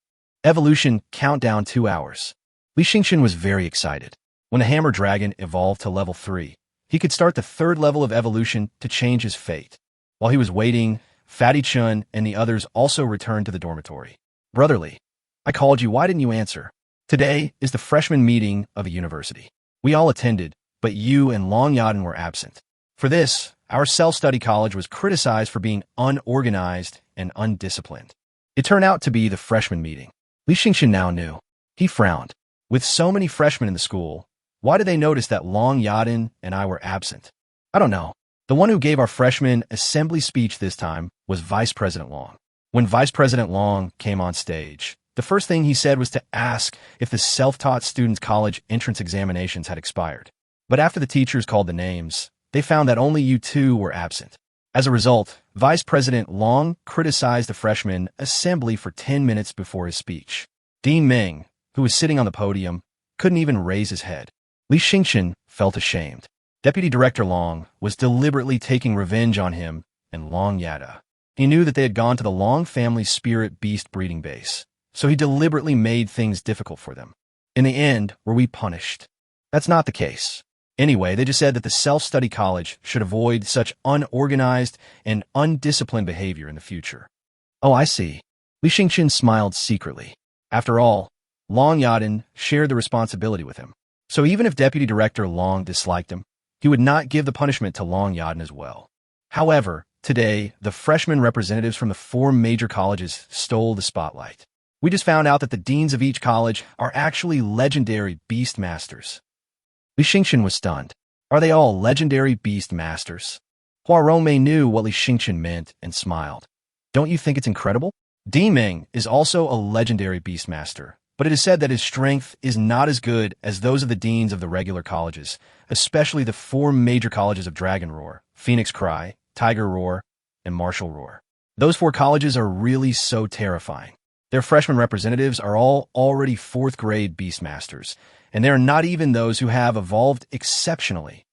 Evolution countdown 2 hours. Li Yueming was very excited. When the hammer dragon evolved to level 3, he could start the third level of evolution to change his fate. While he was waiting, Fatty Chun and the others also returned to the dormitory. Brotherly, I called you, why didn't you answer? Today is the freshman meeting of a university. We all attended, but you and Long Yaden were absent. For this, our self-study college was criticized for being unorganized and undisciplined. It turned out to be the freshman meeting. Li Yueming now knew. He frowned. With so many freshmen in the school, why did they notice that Long Yaden and I were absent? I don't know. The one who gave our freshman assembly speech this time was Vice President Long. When Vice President Long came on stage, the first thing he said was to ask if the self-taught students' college entrance examinations had expired. But after the teachers called the names, they found that only you 2 were absent. As a result, Vice President Long criticized the freshman assembly for 10 minutes before his speech. Dean Ming, who was sitting on the podium, couldn't even raise his head. Li Yueming felt ashamed. Deputy Director Long was deliberately taking revenge on him and Long Yada. He knew that they had gone to the Long family spirit beast breeding base, so he deliberately made things difficult for them. In the end, were we punished? That's not the case. Anyway, they just said that the self-study college should avoid such unorganized and undisciplined behavior in the future. Oh, I see. Li Yueming smiled secretly. After all, Long Yaden shared the responsibility with him. So even if Deputy Director Long disliked him, he would not give the punishment to Long Yaden as well. However, today, the freshman representatives from the 4 major colleges stole the spotlight. We just found out that the deans of each college are actually legendary Beastmasters. Li Yueming was stunned. Are they all legendary Beastmasters? Hua Rongmei knew what Li Yueming meant and smiled. Don't you think it's incredible? Dean Ming is also a legendary Beastmaster, but it is said that his strength is not as good as those of the deans of the regular colleges, especially the 4 major colleges of Dragon Roar, Phoenix Cry, Tiger Roar, and Martial Roar. Those 4 colleges are really so terrifying. Their freshman representatives are all already 4th grade Beastmasters, and they are not even those who have evolved exceptionally.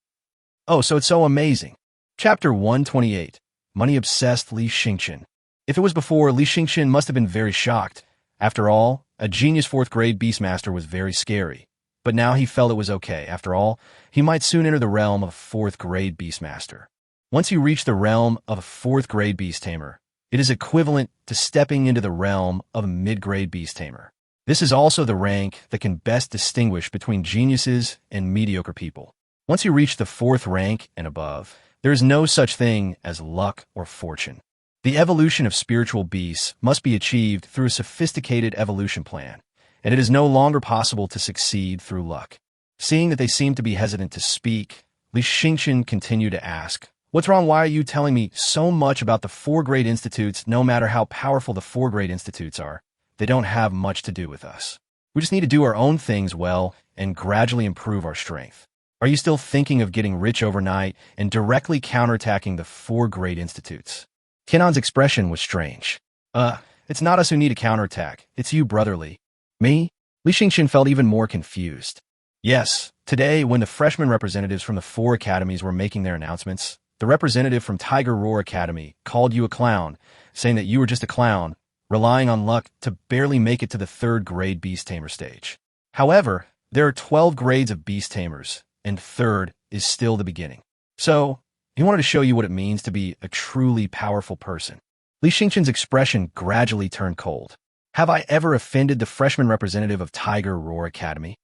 Oh, so it's so amazing. Chapter 128, Money-Obsessed Li Yueming. If it was before, Li Yueming must have been very shocked. After all, a genius 4th grade Beastmaster was very scary. But now he felt it was okay. After all, he might soon enter the realm of a 4th grade Beastmaster. Once you reach the realm of a 4th grade Beast Tamer, it is equivalent to stepping into the realm of a mid-grade Beast Tamer. This is also the rank that can best distinguish between geniuses and mediocre people. Once you reach the 4th rank and above, there is no such thing as luck or fortune. The evolution of spiritual beasts must be achieved through a sophisticated evolution plan, and it is no longer possible to succeed through luck. Seeing that they seem to be hesitant to speak, Li Yueming continued to ask, "What's wrong? Why are you telling me so much about the 4-grade institutes? No matter how powerful the 4-grade institutes are, they don't have much to do with us. We just need to do our own things well and gradually improve our strength. Are you still thinking of getting rich overnight and directly counterattacking the 4-grade institutes?" Kenan's expression was strange. It's not us who need a counterattack. It's you, brotherly. Me? Li Yueming felt even more confused. Yes, today, when the freshman representatives from the 4 academies were making their announcements, the representative from Tiger Roar Academy called you a clown, saying that you were just a clown, relying on luck to barely make it to the 3rd grade Beast Tamer stage. However, there are 12 grades of Beast Tamers, and 3rd is still the beginning. So, he wanted to show you what it means to be a truly powerful person. Li Xingqian's expression gradually turned cold. Have I ever offended the freshman representative of Tiger Roar Academy?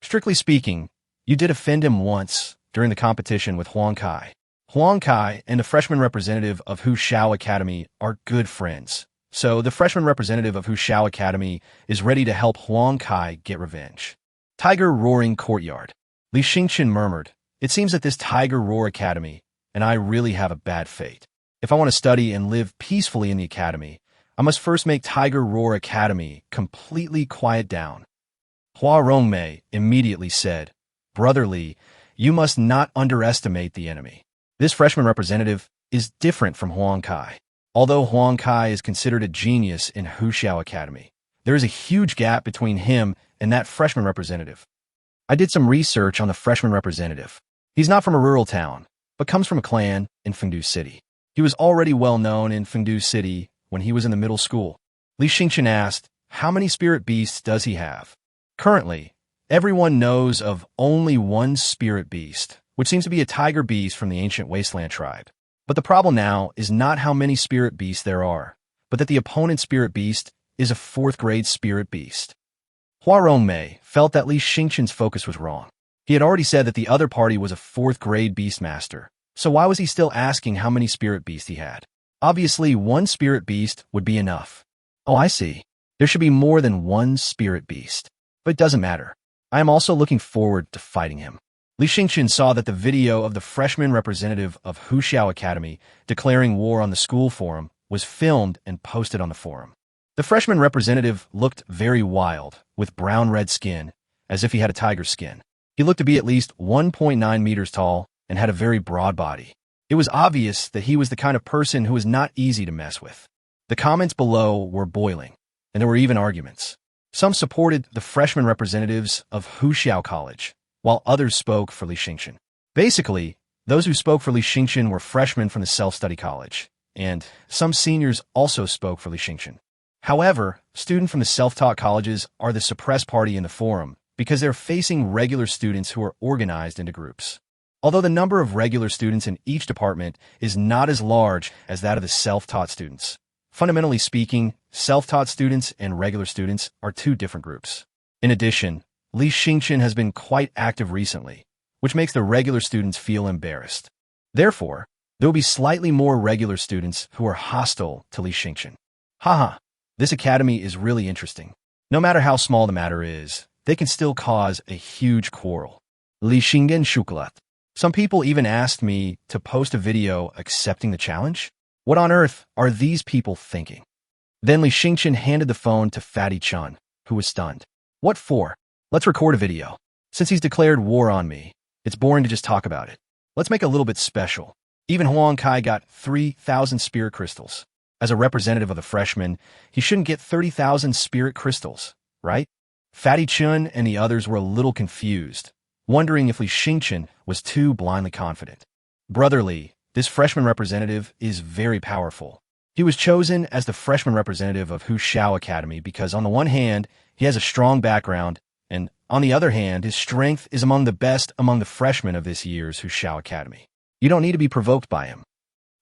Strictly speaking, you did offend him once during the competition with Huang Kai. Huang Kai and the freshman representative of Hu Xiao Academy are good friends. So the freshman representative of Hu Xiao Academy is ready to help Huang Kai get revenge. Tiger Roaring Courtyard. Li Xingqian murmured, "It seems that this Tiger Roar Academy and I really have a bad fate. If I want to study and live peacefully in the academy, I must first make Tiger Roar Academy completely quiet down." Hua Rongmei immediately said, "Brother Li, you must not underestimate the enemy. This freshman representative is different from Huang Kai. Although Huang Kai is considered a genius in Hu Xiao Academy, there is a huge gap between him and that freshman representative. I did some research on the freshman representative. He's not from a rural town, but comes from a clan in Fengdu City. He was already well known in Fengdu City when he was in the middle school." Li Xingqian asked, "How many spirit beasts does he have?" Currently, everyone knows of only one spirit beast, which seems to be a tiger beast from the ancient wasteland tribe. But the problem now is not how many spirit beasts there are, but that the opponent's spirit beast is a 4th grade spirit beast. Hua Rongmei felt that Li Xingqian's focus was wrong. He had already said that the other party was a 4th grade Beastmaster, so why was he still asking how many spirit beasts he had? Obviously, one spirit beast would be enough. Oh, I see. There should be more than one spirit beast. But it doesn't matter. I am also looking forward to fighting him. Li Xingqian saw that the video of the freshman representative of Hu Xiao Academy declaring war on the school forum was filmed and posted on the forum. The freshman representative looked very wild, with brown-red skin, as if he had a tiger skin. He looked to be at least 1.9 meters tall and had a very broad body. It was obvious that he was the kind of person who was not easy to mess with. The comments below were boiling, and there were even arguments. Some supported the freshman representatives of Hu Xiao College, while others spoke for Li Xingqian. Basically, those who spoke for Li Xingqian were freshmen from the self-study college, and some seniors also spoke for Li Xingqian. However, students from the self-taught colleges are the suppressed party in the forum because they're facing regular students who are organized into groups. Although the number of regular students in each department is not as large as that of the self-taught students. Fundamentally speaking, self-taught students and regular students are 2 different groups. In addition, Li Xingqian has been quite active recently, which makes the regular students feel embarrassed. Therefore, there will be slightly more regular students who are hostile to Li Xingqian. Haha, this academy is really interesting. No matter how small the matter is, they can still cause a huge quarrel. Li Xingqian Shukulat. Some people even asked me to post a video accepting the challenge. What on earth are these people thinking? Then Li Xingqian handed the phone to Fatty Chun, who was stunned. What for? Let's record a video. Since he's declared war on me, it's boring to just talk about it. Let's make it a little bit special. Even Huang Kai got 3,000 spirit crystals. As a representative of the freshmen, he shouldn't get 30,000 spirit crystals, right? Fatty Chun and the others were a little confused, wondering if Li Xingqian was too blindly confident. Brother Li, this freshman representative is very powerful. He was chosen as the freshman representative of Hu Xiao Academy because on the one hand, he has a strong background, and on the other hand, his strength is among the best among the freshmen of this year's Hu Xiao Academy. You don't need to be provoked by him.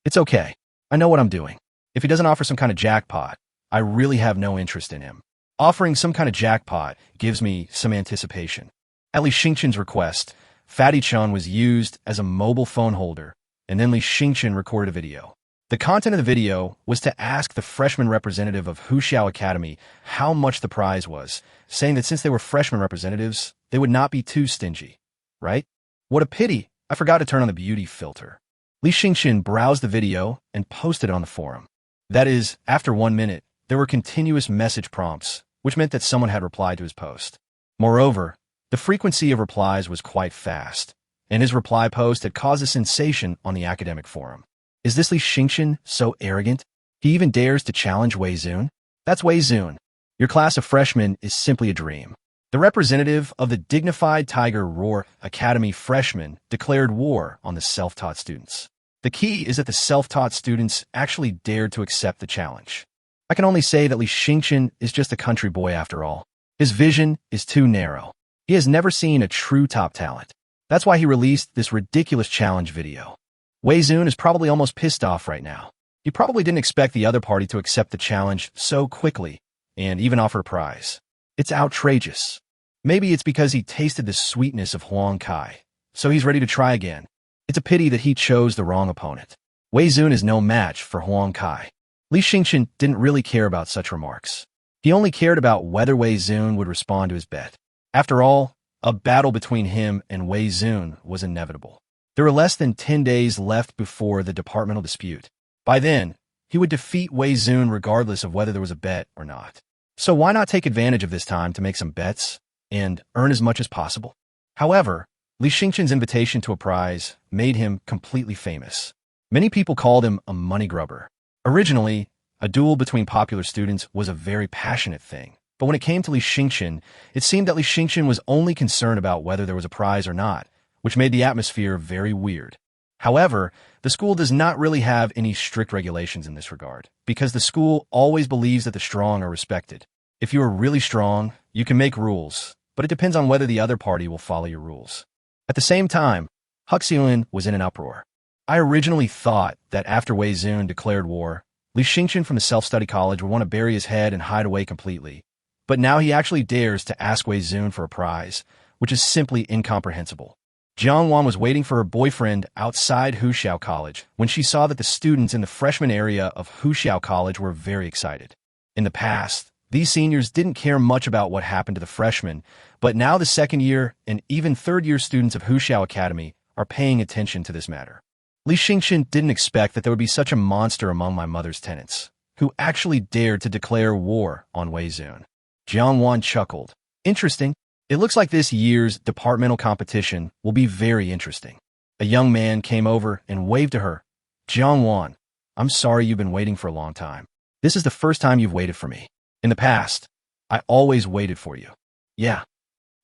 It's okay. I know what I'm doing. If he doesn't offer some kind of jackpot, I really have no interest in him. Offering some kind of jackpot gives me some anticipation. At Li Xingqian's request, Fatty Chun was used as a mobile phone holder, and then Li Xingqian recorded a video. The content of the video was to ask the freshman representative of Hu Xiao Academy how much the prize was, saying that since they were freshman representatives, they would not be too stingy, right? What a pity, I forgot to turn on the beauty filter. Li Xingqian browsed the video and posted it on the forum. That is, after 1 minute, there were continuous message prompts, which meant that someone had replied to his post. Moreover, the frequency of replies was quite fast, and his reply post had caused a sensation on the academic forum. Is this Li Xingqian so arrogant? He even dares to challenge Wei Zun? That's Wei Zun. Your class of freshmen is simply a dream. The representative of the dignified Tiger Roar Academy freshmen declared war on the self-taught students. The key is that the self-taught students actually dared to accept the challenge. I can only say that Li Xingqian is just a country boy after all. His vision is too narrow. He has never seen a true top talent. That's why he released this ridiculous challenge video. Wei Zun is probably almost pissed off right now. He probably didn't expect the other party to accept the challenge so quickly and even offer a prize. It's outrageous. Maybe it's because he tasted the sweetness of Huang Kai, so he's ready to try again. It's a pity that he chose the wrong opponent. Wei Zun is no match for Huang Kai. Li Xingqian didn't really care about such remarks. He only cared about whether Wei Zun would respond to his bet. After all, a battle between him and Wei Zun was inevitable. There were less than 10 days left before the departmental dispute. By then, he would defeat Wei Zun regardless of whether there was a bet or not. So why not take advantage of this time to make some bets and earn as much as possible? However, Li Xingqian's invitation to a prize made him completely famous. Many people called him a money grubber. Originally, a duel between popular students was a very passionate thing. But when it came to Li Xingqian, it seemed that Li Xingqian was only concerned about whether there was a prize or not, which made the atmosphere very weird. However, the school does not really have any strict regulations in this regard, because the school always believes that the strong are respected. If you are really strong, you can make rules, but it depends on whether the other party will follow your rules. At the same time, Huxian was in an uproar. I originally thought that after Wei Zun declared war, Li Xingqian from the self-study college would want to bury his head and hide away completely. But now he actually dares to ask Wei Zun for a prize, which is simply incomprehensible. Jiang Wan was waiting for her boyfriend outside Huxiao College when she saw that the students in the freshman area of Huxiao College were very excited. In the past, these seniors didn't care much about what happened to the freshmen, but now the second year and even third year students of Huxiao Academy are paying attention to this matter. Li Xingqian didn't expect that there would be such a monster among my mother's tenants, who actually dared to declare war on Wei Zun. Jiang Wan chuckled. Interesting. It looks like this year's departmental competition will be very interesting. A young man came over and waved to her. Jiang Wan, I'm sorry you've been waiting for a long time. This is the first time you've waited for me. In the past, I always waited for you. Yeah.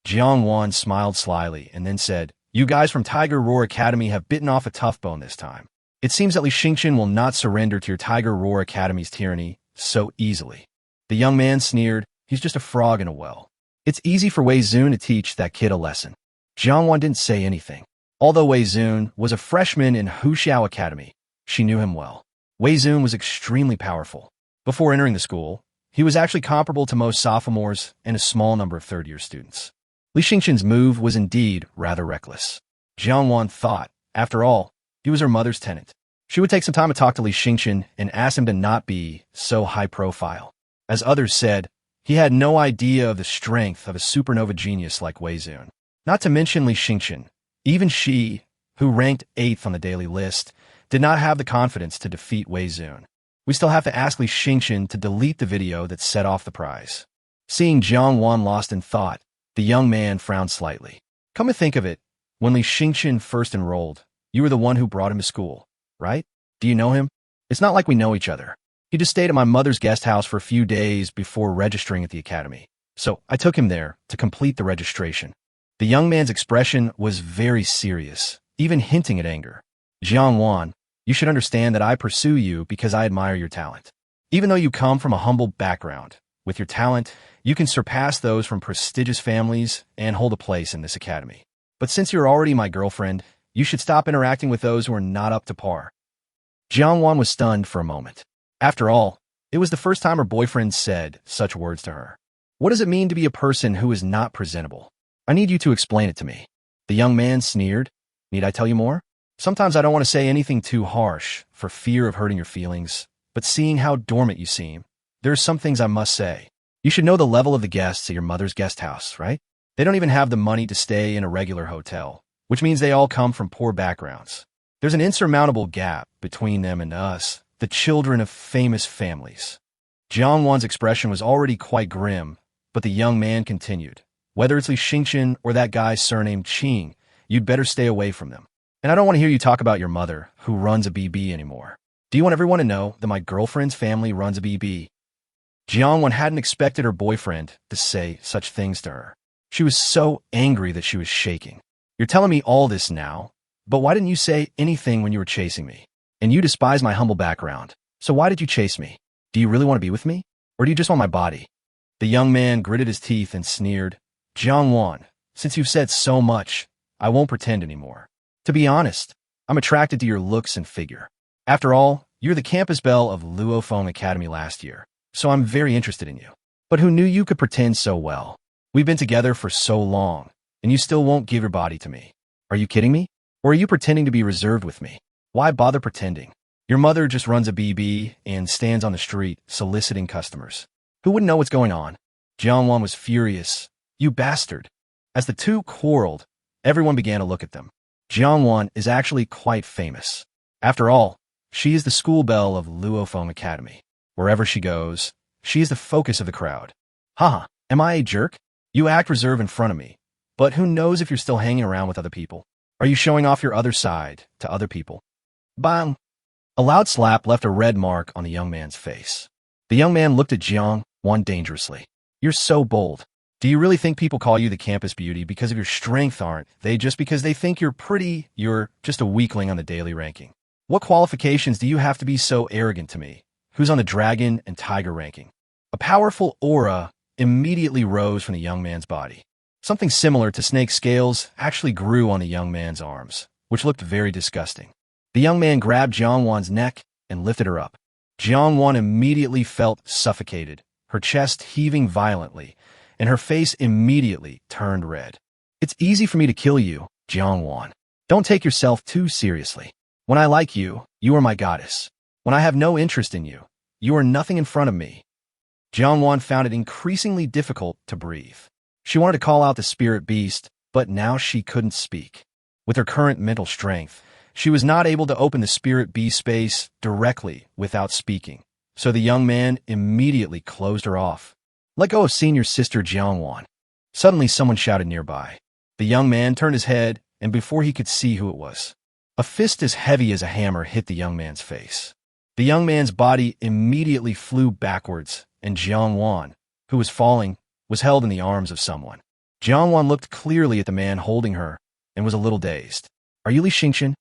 Jiang Wan smiled slyly and then said, You guys from Tiger Roar Academy have bitten off a tough bone this time. It seems that Li Xingqian will not surrender to your Tiger Roar Academy's tyranny so easily. The young man sneered, He's just a frog in a well. It's easy for Wei Zun to teach that kid a lesson. Jiang Wan didn't say anything. Although Wei Zun was a freshman in Huxiao Academy, she knew him well. Wei Zun was extremely powerful. Before entering the school, he was actually comparable to most sophomores and a small number of third-year students. Li Xingqian's move was indeed rather reckless. Jiang Wan thought, after all, he was her mother's tenant. She would take some time to talk to Li Xingqian and ask him to not be so high-profile. As others said, he had no idea of the strength of a supernova genius like Wei Zun. Not to mention Li Xingqian, even she, who ranked 8th on the daily list, did not have the confidence to defeat Wei Zun. We still have to ask Li Xingqian to delete the video that set off the prize. Seeing Jiang Wan lost in thought, the young man frowned slightly. Come to think of it, when Li Xingqian first enrolled, you were the one who brought him to school, right? Do you know him? It's not like we know each other. He just stayed at my mother's guest house for a few days before registering at the academy. So I took him there to complete the registration. The young man's expression was very serious, even hinting at anger. Jiang Wan, you should understand that I pursue you because I admire your talent. Even though you come from a humble background, with your talent, you can surpass those from prestigious families and hold a place in this academy. But since you're already my girlfriend, you should stop interacting with those who are not up to par. Jiang Wan was stunned for a moment. After all, it was the first time her boyfriend said such words to her. What does it mean to be a person who is not presentable? I need you to explain it to me. The young man sneered. Need I tell you more? Sometimes I don't want to say anything too harsh for fear of hurting your feelings, but seeing how dormant you seem, there are some things I must say. You should know the level of the guests at your mother's guest house, right? They don't even have the money to stay in a regular hotel, which means they all come from poor backgrounds. There's an insurmountable gap between them and us, the children of famous families. Jiang Wan's expression was already quite grim, but the young man continued. Whether it's Li Xingqian or that guy surnamed Qing, you'd better stay away from them. And I don't want to hear you talk about your mother, who runs a BB anymore. Do you want everyone to know that my girlfriend's family runs a BB? Jiang Wan hadn't expected her boyfriend to say such things to her. She was so angry that she was shaking. You're telling me all this now, but why didn't you say anything when you were chasing me? And you despise my humble background, so why did you chase me? Do you really want to be with me? Or do you just want my body? The young man gritted his teeth and sneered. Jiangwan, since you've said so much, I won't pretend anymore. To be honest, I'm attracted to your looks and figure. After all, you're the campus belle of Li Yueming Academy last year, so I'm very interested in you. But who knew you could pretend so well? We've been together for so long, and you still won't give your body to me. Are you kidding me? Or are you pretending to be reserved with me? Why bother pretending? Your mother just runs a BB and stands on the street soliciting customers. Who wouldn't know what's going on? Jiangwan was furious. You bastard. As the two quarreled, everyone began to look at them. Jiangwan is actually quite famous. After all, she is the school belle of Li Yueming Academy. Wherever she goes, she is the focus of the crowd. Haha, am I a jerk? You act reserved in front of me, but who knows if you're still hanging around with other people? Are you showing off your other side to other people? Bang! A loud slap left a red mark on the young man's face. The young man looked at Jiangwan dangerously. You're so bold. Do you really think people call you the campus beauty because of your strength, aren't they? Just because they think you're pretty, you're just a weakling on the daily ranking. What qualifications do you have to be so arrogant to me? Who's on the dragon and tiger ranking? A powerful aura immediately rose from the young man's body. Something similar to snake scales actually grew on the young man's arms, which looked very disgusting. The young man grabbed Jiangwan's neck and lifted her up. Jiangwan immediately felt suffocated, her chest heaving violently, and her face immediately turned red. It's easy for me to kill you, Jiangwan. Don't take yourself too seriously. When I like you, you are my goddess. When I have no interest in you, you are nothing in front of me. Jiangwan found it increasingly difficult to breathe. She wanted to call out the spirit beast, but now she couldn't speak. With her current mental strength, she was not able to open the spirit beast space directly without speaking, so the young man immediately closed her off. Let go of senior sister Jiangwan. Suddenly someone shouted nearby. The young man turned his head, and before he could see who it was, a fist as heavy as a hammer hit the young man's face. The young man's body immediately flew backwards, and Jiangwan, who was falling, was held in the arms of someone. Jiangwan looked clearly at the man holding her and was a little dazed. Are you Li Xingchen?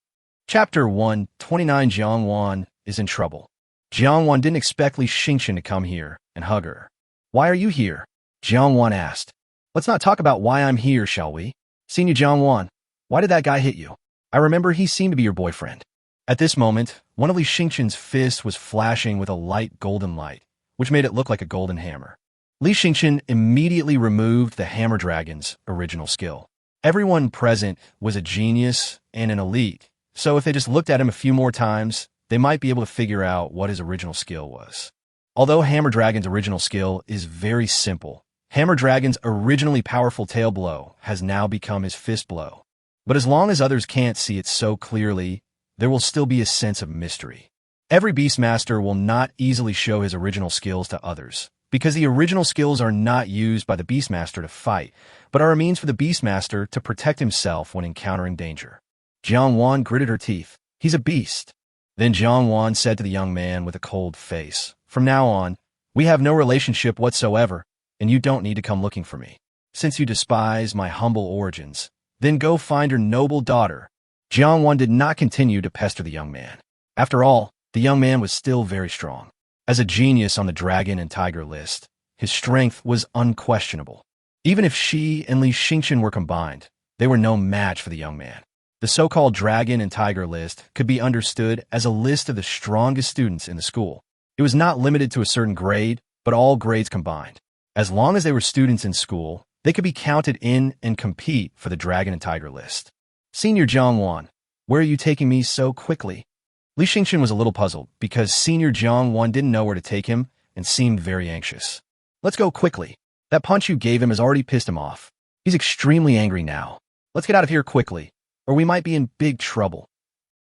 Chapter 129. Jiangwan is in trouble. Jiangwan didn't expect Li Xingchen to come here and hug her. Why are you here? Jiangwan asked. Let's not talk about why I'm here, shall we? Senior Jiangwan, why did that guy hit you? I remember he seemed to be your boyfriend. At this moment, one of Li Xingchen's fists was flashing with a light golden light, which made it look like a golden hammer. Li Xingchen immediately removed the Hammer Dragon's original skill. Everyone present was a genius and an elite, so if they just looked at him a few more times, they might be able to figure out what his original skill was. Although Hammer Dragon's original skill is very simple, Hammer Dragon's originally powerful tail blow has now become his fist blow. But as long as others can't see it so clearly, there will still be a sense of mystery. Every Beastmaster will not easily show his original skills to others, because the original skills are not used by the Beastmaster to fight, but are a means for the Beastmaster to protect himself when encountering danger. Jiangwan gritted her teeth. He's a beast. Then Jiangwan said to the young man with a cold face, From now on, we have no relationship whatsoever, and you don't need to come looking for me. Since you despise my humble origins, then go find your noble daughter. Jiangwan did not continue to pester the young man. After all, the young man was still very strong. As a genius on the dragon and tiger list, his strength was unquestionable. Even if she and Li Xingchen were combined, they were no match for the young man. The so-called dragon and tiger list could be understood as a list of the strongest students in the school. It was not limited to a certain grade, but all grades combined. As long as they were students in school, they could be counted in and compete for the dragon and tiger list. Senior Jiangwan, where are you taking me so quickly? Li Xingchen was a little puzzled because Senior Jiangwan didn't know where to take him and seemed very anxious. Let's go quickly. That punch you gave him has already pissed him off. He's extremely angry now. Let's get out of here quickly, or we might be in big trouble.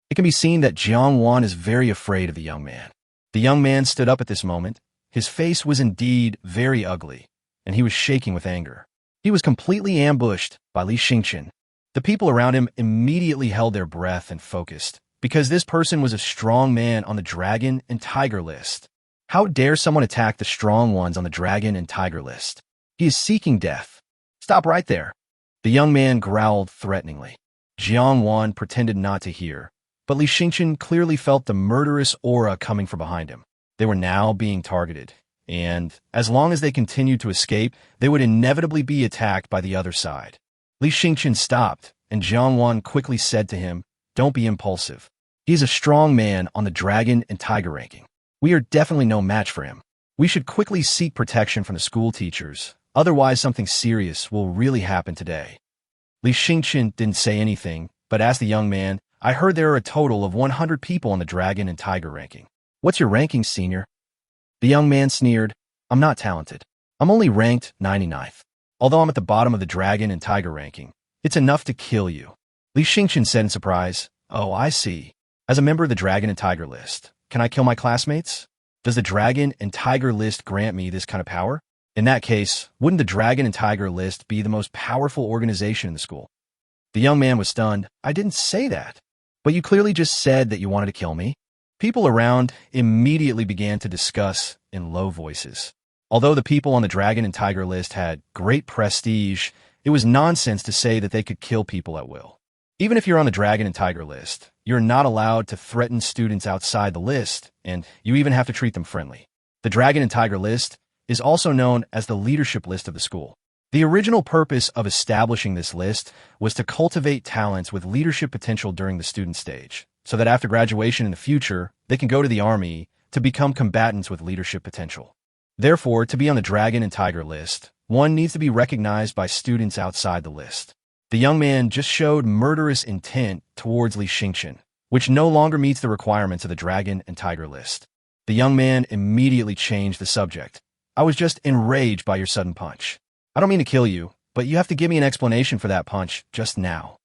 It can be seen that Jiangwan is very afraid of the young man. The young man stood up at this moment. His face was indeed very ugly, and he was shaking with anger. He was completely ambushed by Li Xingchen. The people around him immediately held their breath and focused, because this person was a strong man on the dragon and tiger list. How dare someone attack the strong ones on the dragon and tiger list? He is seeking death. Stop right there. The young man growled threateningly. Jiangwan pretended not to hear, but Li Xingchen clearly felt the murderous aura coming from behind him. They were now being targeted, and as long as they continued to escape, they would inevitably be attacked by the other side. Li Xingqian stopped, and Jiangwan quickly said to him, "Don't be impulsive. He is a strong man on the dragon and tiger ranking. We are definitely no match for him. We should quickly seek protection from the school teachers, otherwise something serious will really happen today." Li Xingqian didn't say anything, but asked the young man, "I heard there are a total of 100 people on the dragon and tiger ranking. What's your ranking, senior?" The young man sneered, "I'm not talented. I'm only ranked 99th. Although I'm at the bottom of the dragon and tiger ranking, it's enough to kill you." Li Xingqian said in surprise, "Oh, I see. As a member of the dragon and tiger list, can I kill my classmates? Does the dragon and tiger list grant me this kind of power? In that case, wouldn't the dragon and tiger list be the most powerful organization in the school?" The young man was stunned. "I didn't say that. But you clearly just said that you wanted to kill me." People around immediately began to discuss in low voices. Although the people on the dragon and tiger list had great prestige, it was nonsense to say that they could kill people at will. Even if you're on the dragon and tiger list, you're not allowed to threaten students outside the list, and you even have to treat them friendly. The dragon and tiger list is also known as the leadership list of the school. The original purpose of establishing this list was to cultivate talents with leadership potential during the student stage, so that after graduation in the future, they can go to the army to become combatants with leadership potential. Therefore, to be on the dragon and tiger list, one needs to be recognized by students outside the list. The young man just showed murderous intent towards Li Xingqian, which no longer meets the requirements of the dragon and tiger list. The young man immediately changed the subject. "I was just enraged by your sudden punch. I don't mean to kill you, but you have to give me an explanation for that punch just now."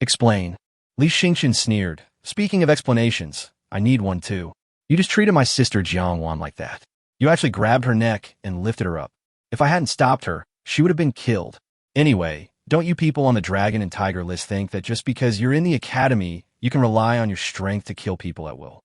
"Explain." Li Xingqian sneered. "Speaking of explanations, I need one too. You just treated my sister Jiangwan like that. You actually grabbed her neck and lifted her up. If I hadn't stopped her, she would have been killed. Anyway, don't you people on the dragon and tiger list think that just because you're in the academy, you can rely on your strength to kill people at will?"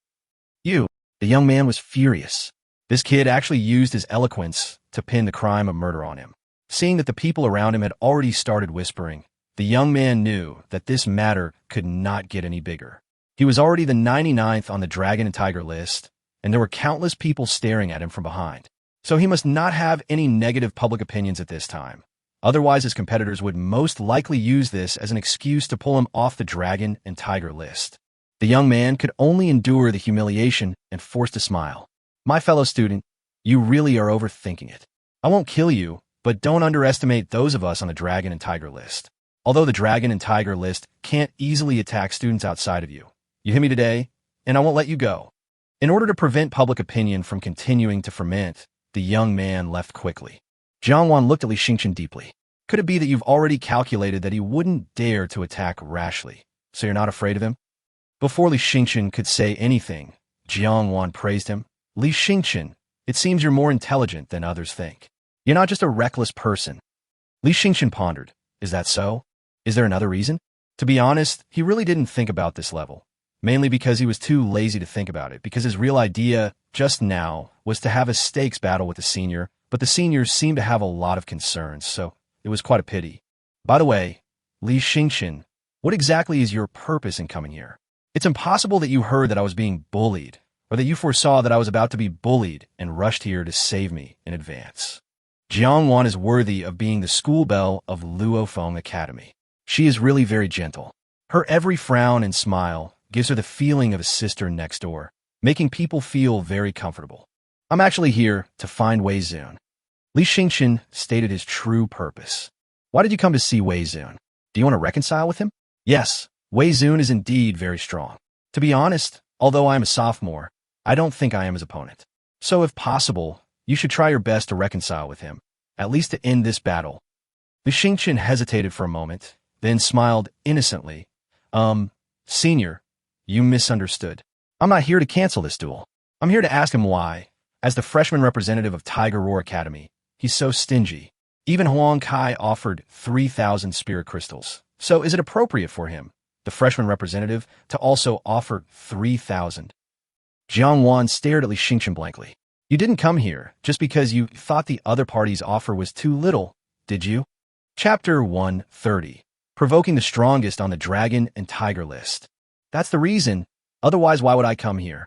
"You." The young man was furious. This kid actually used his eloquence to pin the crime of murder on him. Seeing that the people around him had already started whispering, the young man knew that this matter could not get any bigger. He was already the 99th on the dragon and tiger list, and there were countless people staring at him from behind. So he must not have any negative public opinions at this time. Otherwise, his competitors would most likely use this as an excuse to pull him off the dragon and tiger list. The young man could only endure the humiliation and forced a smile. "My fellow student, you really are overthinking it. I won't kill you, but don't underestimate those of us on the dragon and tiger list. Although the dragon and tiger list can't easily attack students outside of you. You hit me today, and I won't let you go." In order to prevent public opinion from continuing to ferment, the young man left quickly. Jiangwan looked at Li Xingqian deeply. "Could it be that you've already calculated that he wouldn't dare to attack rashly, so you're not afraid of him?" Before Li Xingqian could say anything, Jiangwan praised him. "Li Xingqian, it seems you're more intelligent than others think. You're not just a reckless person." Li Xingqian pondered. Is that so? Is there another reason? To be honest, he really didn't think about this level. Mainly because he was too lazy to think about it, because his real idea just now was to have a stakes battle with the senior, but the seniors seemed to have a lot of concerns, so it was quite a pity. "By the way, Li Xingqian, what exactly is your purpose in coming here? It's impossible that you heard that I was being bullied, or that you foresaw that I was about to be bullied and rushed here to save me in advance. Jiangwan is worthy of being the school belle of Luofeng Academy. She is really very gentle. Her every frown and smile gives her the feeling of a sister next door, making people feel very comfortable. I'm actually here to find Wei Zun." Li Xingqian stated his true purpose. "Why did you come to see Wei Zun? Do you want to reconcile with him?" "Yes, Wei Zun is indeed very strong. To be honest, although I am a sophomore, I don't think I am his opponent. So if possible, you should try your best to reconcile with him, at least to end this battle." Li Xingqian hesitated for a moment, then smiled innocently. Senior, you misunderstood. I'm not here to cancel this duel. I'm here to ask him why, as the freshman representative of Tiger Roar Academy, he's so stingy. Even Huang Kai offered 3,000 spirit crystals. So is it appropriate for him, the freshman representative, to also offer 3,000? Jiangwan stared at Li Xingqian blankly. "You didn't come here just because you thought the other party's offer was too little, did you?" Chapter 130. Provoking the strongest on the dragon and tiger list. "That's the reason. Otherwise, why would I come here?"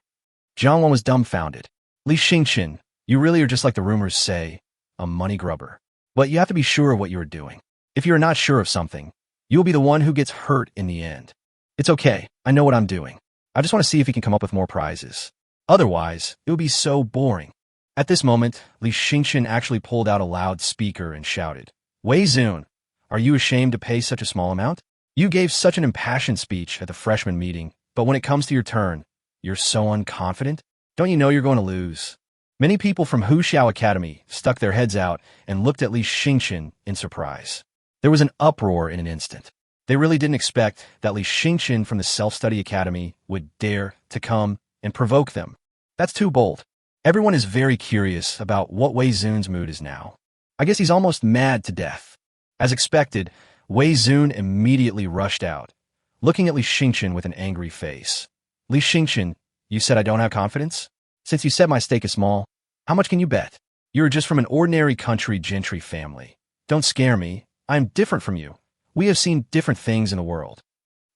Jiangwan was dumbfounded. Li Xingqian, you really are just like the rumors say, a money grubber. But you have to be sure of what you are doing. If you are not sure of something, you will be the one who gets hurt in the end. It's okay, I know what I'm doing. I just want to see if he can come up with more prizes. Otherwise, it would be so boring. At this moment, Li Xingqian actually pulled out a loudspeaker and shouted, Wei Zun, are you ashamed to pay such a small amount? You gave such an impassioned speech at the freshman meeting, but when it comes to your turn, you're so unconfident? Don't you know you're going to lose? Many people from Huxiao Academy stuck their heads out and looked at Li Xingqian in surprise. There was an uproar in an instant. They really didn't expect that Li Xingqian from the Self-Study Academy would dare to come and provoke them. That's too bold. Everyone is very curious about what Wei Zun's mood is now. I guess he's almost mad to death. As expected, Wei Zun immediately rushed out, looking at Li Xingqian with an angry face. Li Xingqian, you said I don't have confidence? Since you said my stake is small, how much can you bet? You're just from an ordinary country gentry family. Don't scare me. I'm different from you. We have seen different things in the world.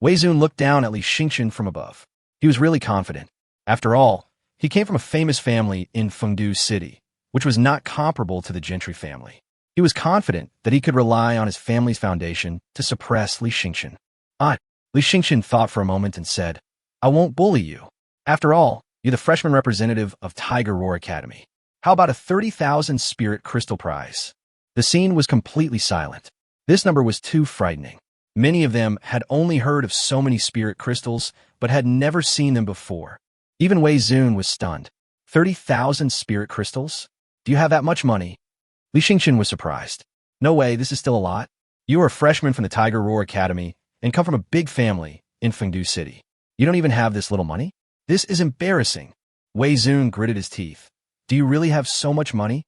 Wei Zun looked down at Li Xingqian from above. He was really confident. After all, he came from a famous family in Fengdu City, which was not comparable to the gentry family. He was confident that he could rely on his family's foundation to suppress Li Xingqian. Li Xingqian thought for a moment and said, I won't bully you. After all, you're the freshman representative of Tiger Roar Academy. How about a 30,000 spirit crystal prize? The scene was completely silent. This number was too frightening. Many of them had only heard of so many spirit crystals, but had never seen them before. Even Wei Zun was stunned. 30,000 spirit crystals? Do you have that much money? Li Xingqian was surprised. No way, this is still a lot. You are a freshman from the Tiger Roar Academy and come from a big family in Fengdu City. You don't even have this little money? This is embarrassing. Wei Zun gritted his teeth. Do you really have so much money?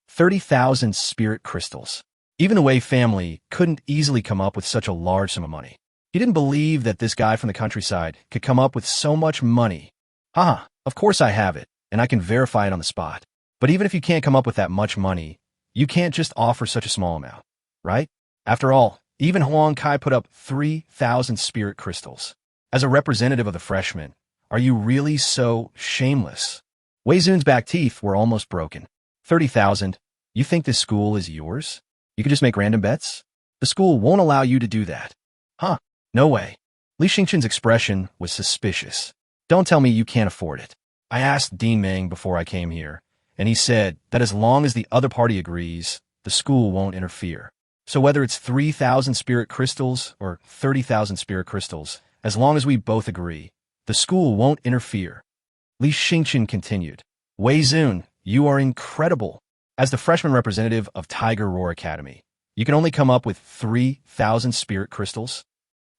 30,000 spirit crystals. Even the Wei family couldn't easily come up with such a large sum of money. He didn't believe that this guy from the countryside could come up with so much money. Haha, of course I have it, and I can verify it on the spot. But even if you can't come up with that much money, you can't just offer such a small amount, right? After all, even Huang Kai put up 3,000 spirit crystals. As a representative of the freshmen, are you really so shameless? Wei Zun's back teeth were almost broken. 30,000? You think this school is yours? You could just make random bets? The school won't allow you to do that. Huh, no way. Li Xingqian's expression was suspicious. Don't tell me you can't afford it. I asked Dean Meng before I came here, and he said that as long as the other party agrees, the school won't interfere. So whether it's 3,000 spirit crystals or 30,000 spirit crystals, as long as we both agree, the school won't interfere. Li Xingqian continued, Wei Zun, you are incredible. As the freshman representative of Tiger Roar Academy, you can only come up with 3,000 spirit crystals?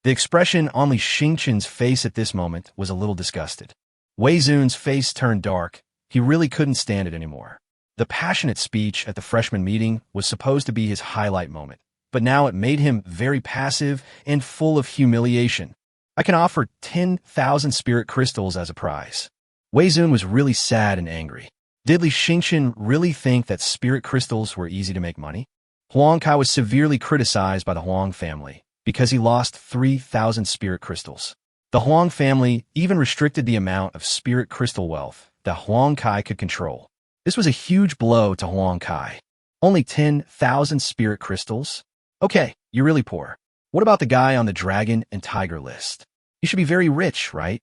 The expression on Li Xingqian's face at this moment was a little disgusted. Wei Zun's face turned dark. He really couldn't stand it anymore. The passionate speech at the freshman meeting was supposed to be his highlight moment, but now it made him very passive and full of humiliation. I can offer 10,000 spirit crystals as a prize. Wei Zun was really sad and angry. Did Li Xingqian really think that spirit crystals were easy to make money? Huang Kai was severely criticized by the Huang family because he lost 3,000 spirit crystals. The Huang family even restricted the amount of spirit crystal wealth that Huang Kai could control. This was a huge blow to Huang Kai. Only 10,000 spirit crystals? Okay, you're really poor. What about the guy on the dragon and tiger list? You should be very rich, right?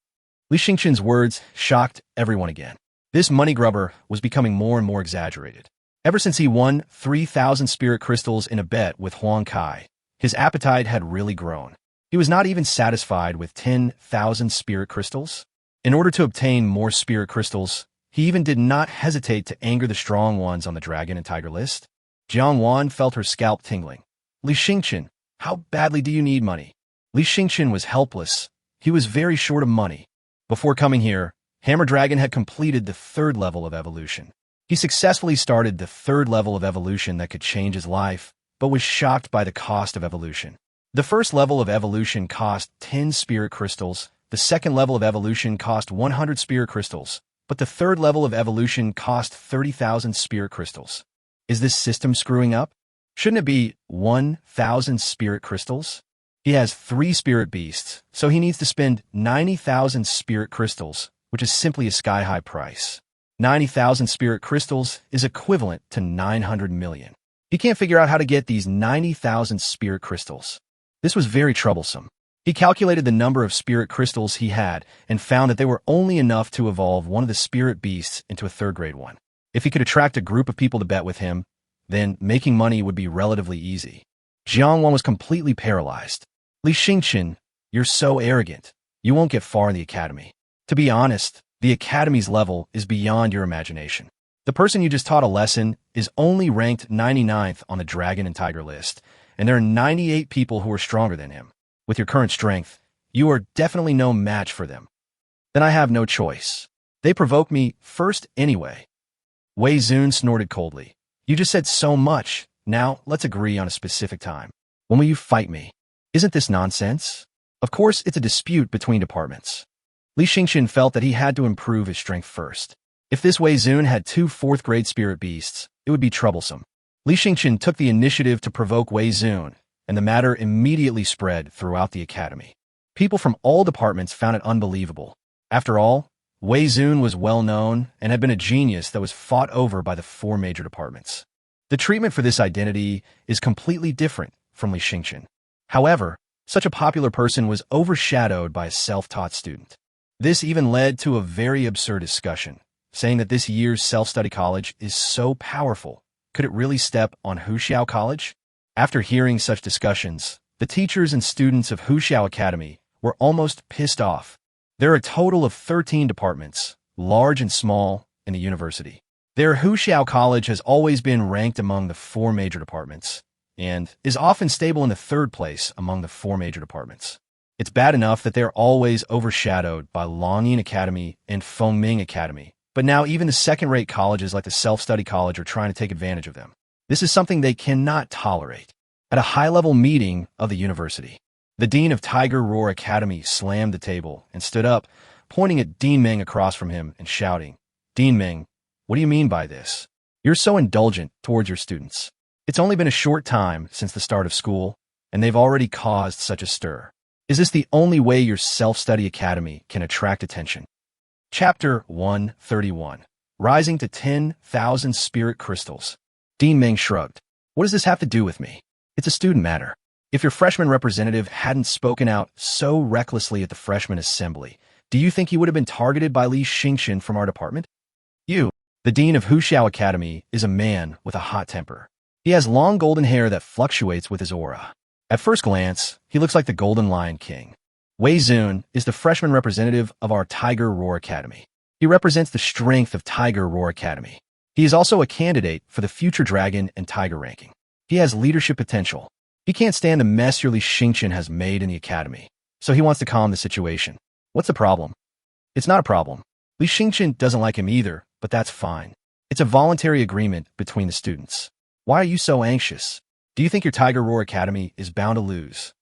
Li Xingqian's words shocked everyone again. This money grubber was becoming more and more exaggerated. Ever since he won 3,000 spirit crystals in a bet with Huang Kai, his appetite had really grown. He was not even satisfied with 10,000 spirit crystals. In order to obtain more spirit crystals, he even did not hesitate to anger the strong ones on the dragon and tiger list. Jiang Wan felt her scalp tingling. Li Xingqian, how badly do you need money? Li Xingqian was helpless. He was very short of money. Before coming here, Hammer Dragon had completed the 3rd level of evolution. He successfully started the 3rd level of evolution that could change his life, but was shocked by the cost of evolution. The 1st level of evolution cost 10 spirit crystals, the 2nd level of evolution cost 100 spirit crystals, but the 3rd level of evolution cost 30,000 spirit crystals. Is this system screwing up? Shouldn't it be 1,000 spirit crystals? He has 3 spirit beasts, so he needs to spend 90,000 spirit crystals, which is simply a sky-high price. 90,000 spirit crystals is equivalent to 900 million. He can't figure out how to get these 90,000 spirit crystals. This was very troublesome. He calculated the number of spirit crystals he had and found that they were only enough to evolve one of the spirit beasts into a third-grade one. If he could attract a group of people to bet with him, then making money would be relatively easy. Jiangwan was completely paralyzed. Li Xingqian, you're so arrogant. You won't get far in the academy. To be honest, the academy's level is beyond your imagination. The person you just taught a lesson is only ranked 99th on the Dragon and Tiger list, and there are 98 people who are stronger than him. With your current strength, you are definitely no match for them. Then I have no choice. They provoke me first anyway. Wei Zun snorted coldly. You just said so much. Now, let's agree on a specific time. When will you fight me? Isn't this nonsense? Of course, it's a dispute between departments. Li Xingqian felt that he had to improve his strength first. If this Wei Zun had 2 4th-grade spirit beasts, it would be troublesome. Li Xingqian took the initiative to provoke Wei Zun, and the matter immediately spread throughout the academy. People from all departments found it unbelievable. After all, Wei Zun was well known and had been a genius that was fought over by the 4 major departments. The treatment for this identity is completely different from Li Xingqian. However, such a popular person was overshadowed by a self-taught student. This even led to a very absurd discussion, saying that this year's self-study college is so powerful. Could it really step on Huxiao College? After hearing such discussions, the teachers and students of Huxiao Academy were almost pissed off. There are a total of 13 departments, large and small, in the university. Their Huxiao College has always been ranked among the 4 major departments, and is often stable in the 3rd place among the 4 major departments. It's bad enough that they're always overshadowed by Longyin Academy and Fengming Academy, but now even the second-rate colleges like the self-study college are trying to take advantage of them. This is something they cannot tolerate. At a high-level meeting of the university, the dean of Tiger Roar Academy slammed the table and stood up, pointing at Dean Ming across from him and shouting, Dean Ming, what do you mean by this? You're so indulgent towards your students. It's only been a short time since the start of school, and they've already caused such a stir. Is this the only way your self-study academy can attract attention? Chapter 131. Rising to 10,000 Spirit Crystals. Dean Ming shrugged. What does this have to do with me? It's a student matter. If your freshman representative hadn't spoken out so recklessly at the freshman assembly, do you think he would have been targeted by Li Xingqian from our department? You, the dean of Huxiao Academy, is a man with a hot temper. He has long golden hair that fluctuates with his aura. At first glance, he looks like the Golden Lion King. Wei Zun is the freshman representative of our Tiger Roar Academy. He represents the strength of Tiger Roar Academy. He is also a candidate for the future Dragon and Tiger ranking. He has leadership potential. He can't stand the mess Li Xingqian has made in the academy, so he wants to calm the situation. What's the problem? It's not a problem. Li Xingqian doesn't like him either, but that's fine. It's a voluntary agreement between the students. Why are you so anxious? Do you think your Tiger Roar Academy is bound to lose?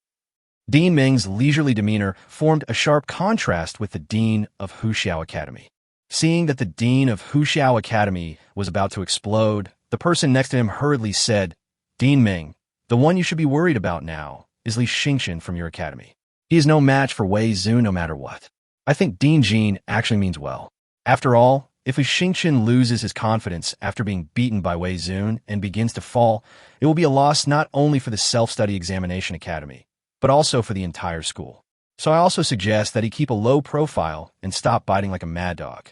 Dean Ming's leisurely demeanor formed a sharp contrast with the dean of Huxiao Academy. Seeing that the dean of Huxiao Academy was about to explode, the person next to him hurriedly said, Dean Ming, the one you should be worried about now is Li Xingqian from your academy. He is no match for Wei Zun no matter what. I think Dean Jin actually means well. After all, if Li Xingqian loses his confidence after being beaten by Wei Zun and begins to fall, it will be a loss not only for the Self-Study Examination Academy, but also for the entire school. So I also suggest that he keep a low profile and stop biting like a mad dog.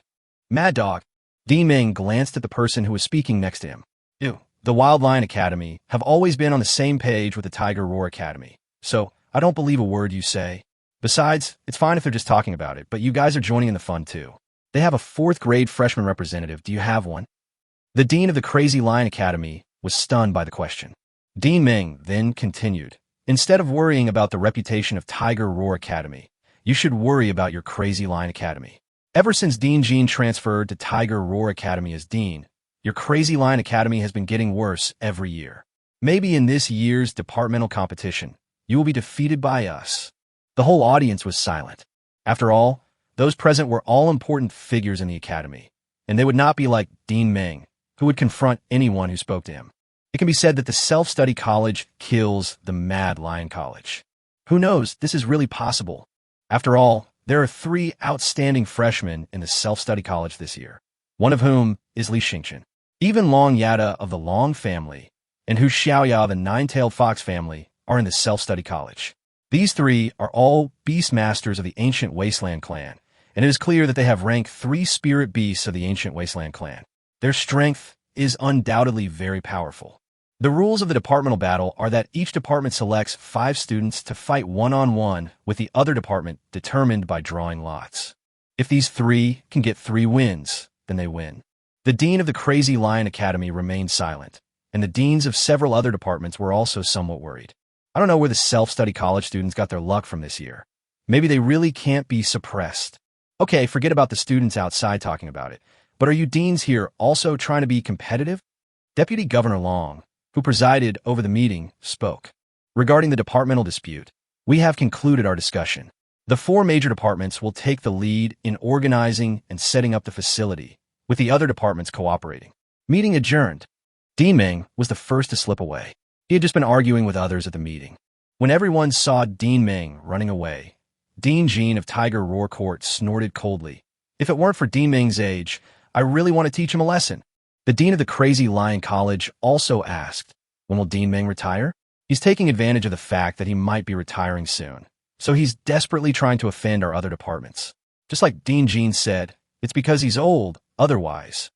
Mad dog? Dean Ming glanced at the person who was speaking next to him. Ew. The Wild Lion Academy have always been on the same page with the Tiger Roar Academy, so I don't believe a word you say. Besides, it's fine if they're just talking about it, but you guys are joining in the fun too. They have a 4th-grade freshman representative. Do you have one? The dean of the Crazy Lion Academy was stunned by the question. Dean Ming then continued, instead of worrying about the reputation of Tiger Roar Academy, you should worry about your Crazy Lion Academy. Ever since Dean Jin transferred to Tiger Roar Academy as dean, your Crazy Lion Academy has been getting worse every year. Maybe in this year's departmental competition, you will be defeated by us. The whole audience was silent. After all, those present were all-important figures in the academy, and they would not be like Dean Ming, who would confront anyone who spoke to him. It can be said that the self-study college kills the Mad Lion College. Who knows, this is really possible. After all, there are 3 outstanding freshmen in the self-study college this year. one of whom is Li Yueming. Even Long Yada of the Long family and Hu Xiaoya of the Nine-Tailed Fox family are in the self-study college. These three are all Beastmasters of the Ancient Wasteland clan, and it is clear that they have rank 3 spirit beasts of the Ancient Wasteland clan. Their strength is undoubtedly very powerful. The rules of the departmental battle are that each department selects 5 students to fight one-on-one with the other department, determined by drawing lots. If these 3 can get 3 wins, then they win. The dean of the Crazy Lion Academy remained silent, and the deans of several other departments were also somewhat worried. I don't know where the self-study college students got their luck from this year. Maybe they really can't be suppressed. Okay, forget about the students outside talking about it, but are you deans here also trying to be competitive? Deputy Governor Long, who presided over the meeting, spoke. Regarding the departmental dispute, we have concluded our discussion. The 4 major departments will take the lead in organizing and setting up the facility, with the other departments cooperating. Meeting adjourned. Dean Ming was the first to slip away. He had just been arguing with others at the meeting. When everyone saw Dean Ming running away, Dean Jean of Tiger Roar Court snorted coldly. If it weren't for Dean Ming's age, I really want to teach him a lesson. The dean of the Crazy Lion College also asked, when will Dean Ming retire? He's taking advantage of the fact that he might be retiring soon, so he's desperately trying to offend our other departments. Just like Dean Jean said, it's because he's old, otherwise.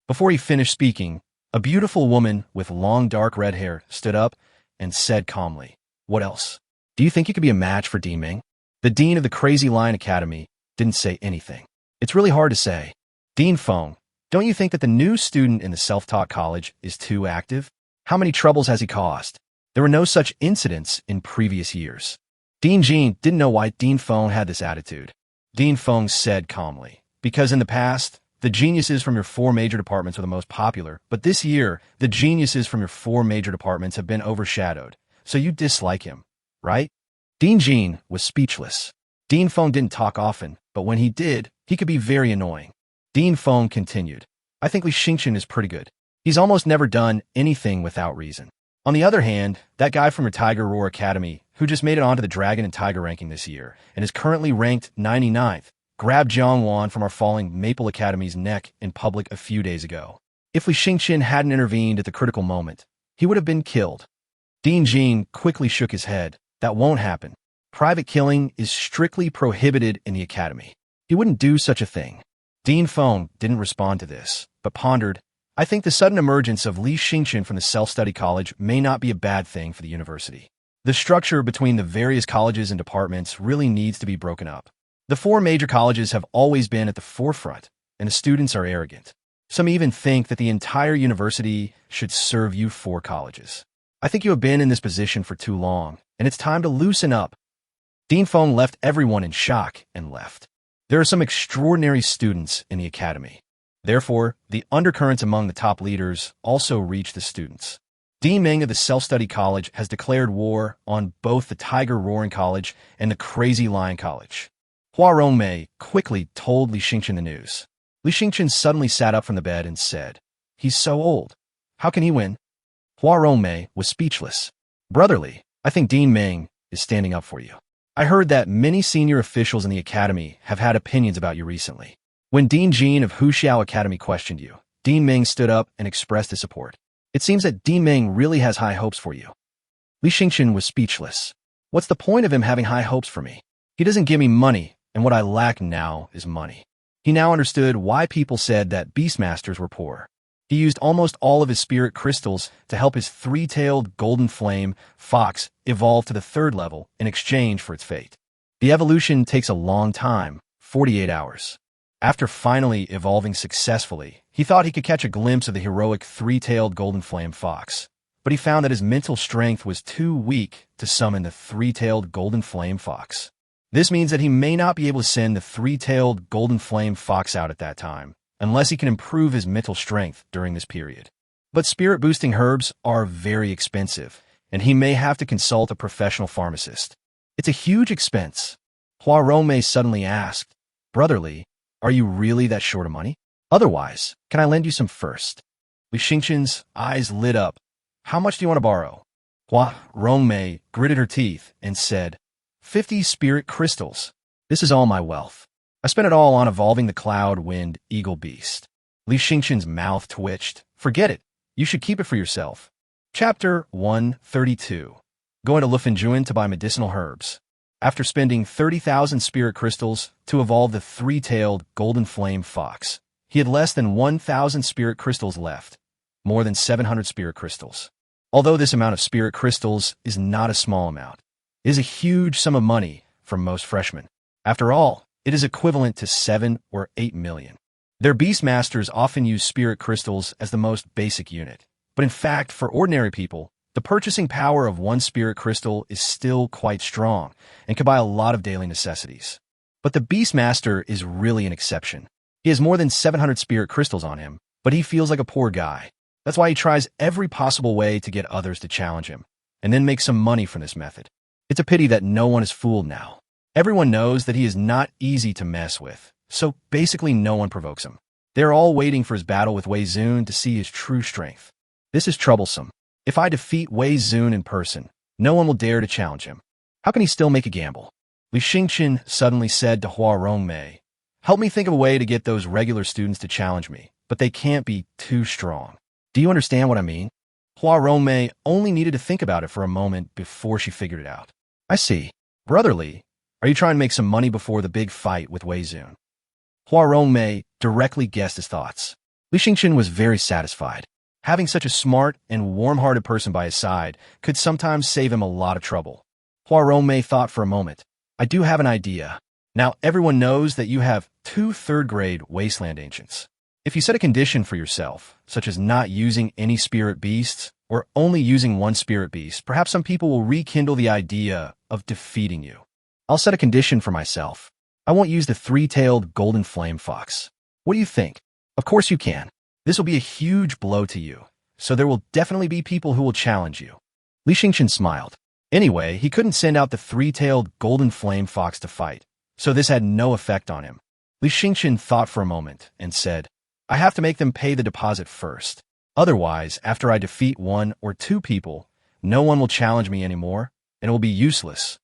Before he finished speaking, a beautiful woman with long dark red hair stood up and said calmly, "What else? Do you think you could be a match for Dean Ming?" The dean of the Crazy Lion Academy didn't say anything. It's really hard to say. Dean Feng, don't you think that the new student in the self-taught college is too active? How many troubles has he caused? There were no such incidents in previous years. Dean Jean didn't know why Dean Feng had this attitude. Dean Feng said calmly, because in the past, the geniuses from your 4 major departments were the most popular, but this year, the geniuses from your 4 major departments have been overshadowed, so you dislike him, right? Dean Jean was speechless. Dean Feng didn't talk often, but when he did, he could be very annoying. Dean Feng continued, I think Li Yueming is pretty good. He's almost never done anything without reason. On the other hand, that guy from your Tiger Roar Academy, who just made it onto the Dragon and Tiger ranking this year, and is currently ranked 99th, grabbed Jiang Wan from our falling Maple Academy's neck in public a few days ago. If Li Yueming hadn't intervened at the critical moment, he would have been killed. Dean Jean quickly shook his head. That won't happen. Private killing is strictly prohibited in the academy. He wouldn't do such a thing. Dean Feng didn't respond to this, but pondered, I think the sudden emergence of Li Yueming from the self-study college may not be a bad thing for the university. The structure between the various colleges and departments really needs to be broken up. The 4 major colleges have always been at the forefront, and the students are arrogant. Some even think that the entire university should serve you 4 colleges. I think you have been in this position for too long, and it's time to loosen up. Dean Feng left everyone in shock and left. There are some extraordinary students in the academy. Therefore, the undercurrents among the top leaders also reach the students. Dean Ming of the Self-Study College has declared war on both the Tiger Roaring College and the Crazy Lion College. Hua Rongmei quickly told Li Yueming the news. Li Yueming suddenly sat up from the bed and said, He's so old. How can he win? Hua Rongmei was speechless. Brotherly, I think Dean Ming is standing up for you. I heard that many senior officials in the academy have had opinions about you recently. When Dean Jean of Huxiao Academy questioned you, Dean Ming stood up and expressed his support. It seems that Dean Ming really has high hopes for you. Li Yueming was speechless. What's the point of him having high hopes for me? He doesn't give me money, and what I lack now is money. He now understood why people said that Beastmasters were poor. He used almost all of his spirit crystals to help his 3-tailed golden flame fox evolve to the 3rd level in exchange for its fate. The evolution takes a long time, 48 hours. After finally evolving successfully, he thought he could catch a glimpse of the heroic 3-tailed golden flame fox, but he found that his mental strength was too weak to summon the 3-tailed golden flame fox. This means that he may not be able to send the 3-tailed golden flame fox out at that time, unless he can improve his mental strength during this period. But spirit-boosting herbs are very expensive, and he may have to consult a professional pharmacist. It's a huge expense. Hua Rongmei suddenly asked, Brotherly, are you really that short of money? Otherwise, can I lend you some first? Li Yueming's eyes lit up. How much do you want to borrow? Hua Rongmei gritted her teeth and said, 50 spirit crystals. This is all my wealth. I spent it all on evolving the Cloud Wind Eagle Beast. Li Xingqian's mouth twitched. Forget it. You should keep it for yourself. Chapter 132. Going to Lufenjuan to buy medicinal herbs. After spending 30,000 spirit crystals to evolve the three-tailed golden flame fox, he had less than 1,000 spirit crystals left, more than 700 spirit crystals. Although this amount of spirit crystals is not a small amount, it is a huge sum of money for most freshmen. After all, it is equivalent to 7 or 8 million. Their Beastmasters often use spirit crystals as the most basic unit, but in fact, for ordinary people, the purchasing power of one spirit crystal is still quite strong and can buy a lot of daily necessities. But the Beastmaster is really an exception. He has more than 700 spirit crystals on him, but he feels like a poor guy. That's why he tries every possible way to get others to challenge him, and then make some money from this method. It's a pity that no one is fooled now. Everyone knows that he is not easy to mess with, so basically no one provokes him. They're all waiting for his battle with Wei Zun to see his true strength. This is troublesome. If I defeat Wei Zun in person, no one will dare to challenge him. How can he still make a gamble? Li Xingqian suddenly said to Hua Rongmei, "Help me think of a way to get those regular students to challenge me, but they can't be too strong." Do you understand what I mean? Hua Rongmei only needed to think about it for a moment before she figured it out. I see. Brother Li, are you trying to make some money before the big fight with Wei Zun? Hua Rongmei directly guessed his thoughts. Li Xingqian was very satisfied. Having such a smart and warm-hearted person by his side could sometimes save him a lot of trouble. Hua Rongmei thought for a moment. I do have an idea. Now everyone knows that you have 2 third-grade wasteland ancients. If you set a condition for yourself, such as not using any spirit beasts or only using one spirit beast, perhaps some people will rekindle the idea of defeating you. I'll set a condition for myself. I won't use the three-tailed golden flame fox. What do you think? Of course you can. This will be a huge blow to you, so there will definitely be people who will challenge you. Li Xingqian smiled. Anyway, he couldn't send out the three-tailed golden flame fox to fight, so this had no effect on him. Li Xingqian thought for a moment and said, I have to make them pay the deposit first. Otherwise, after I defeat 1 or 2 people, no one will challenge me anymore, and it will be useless.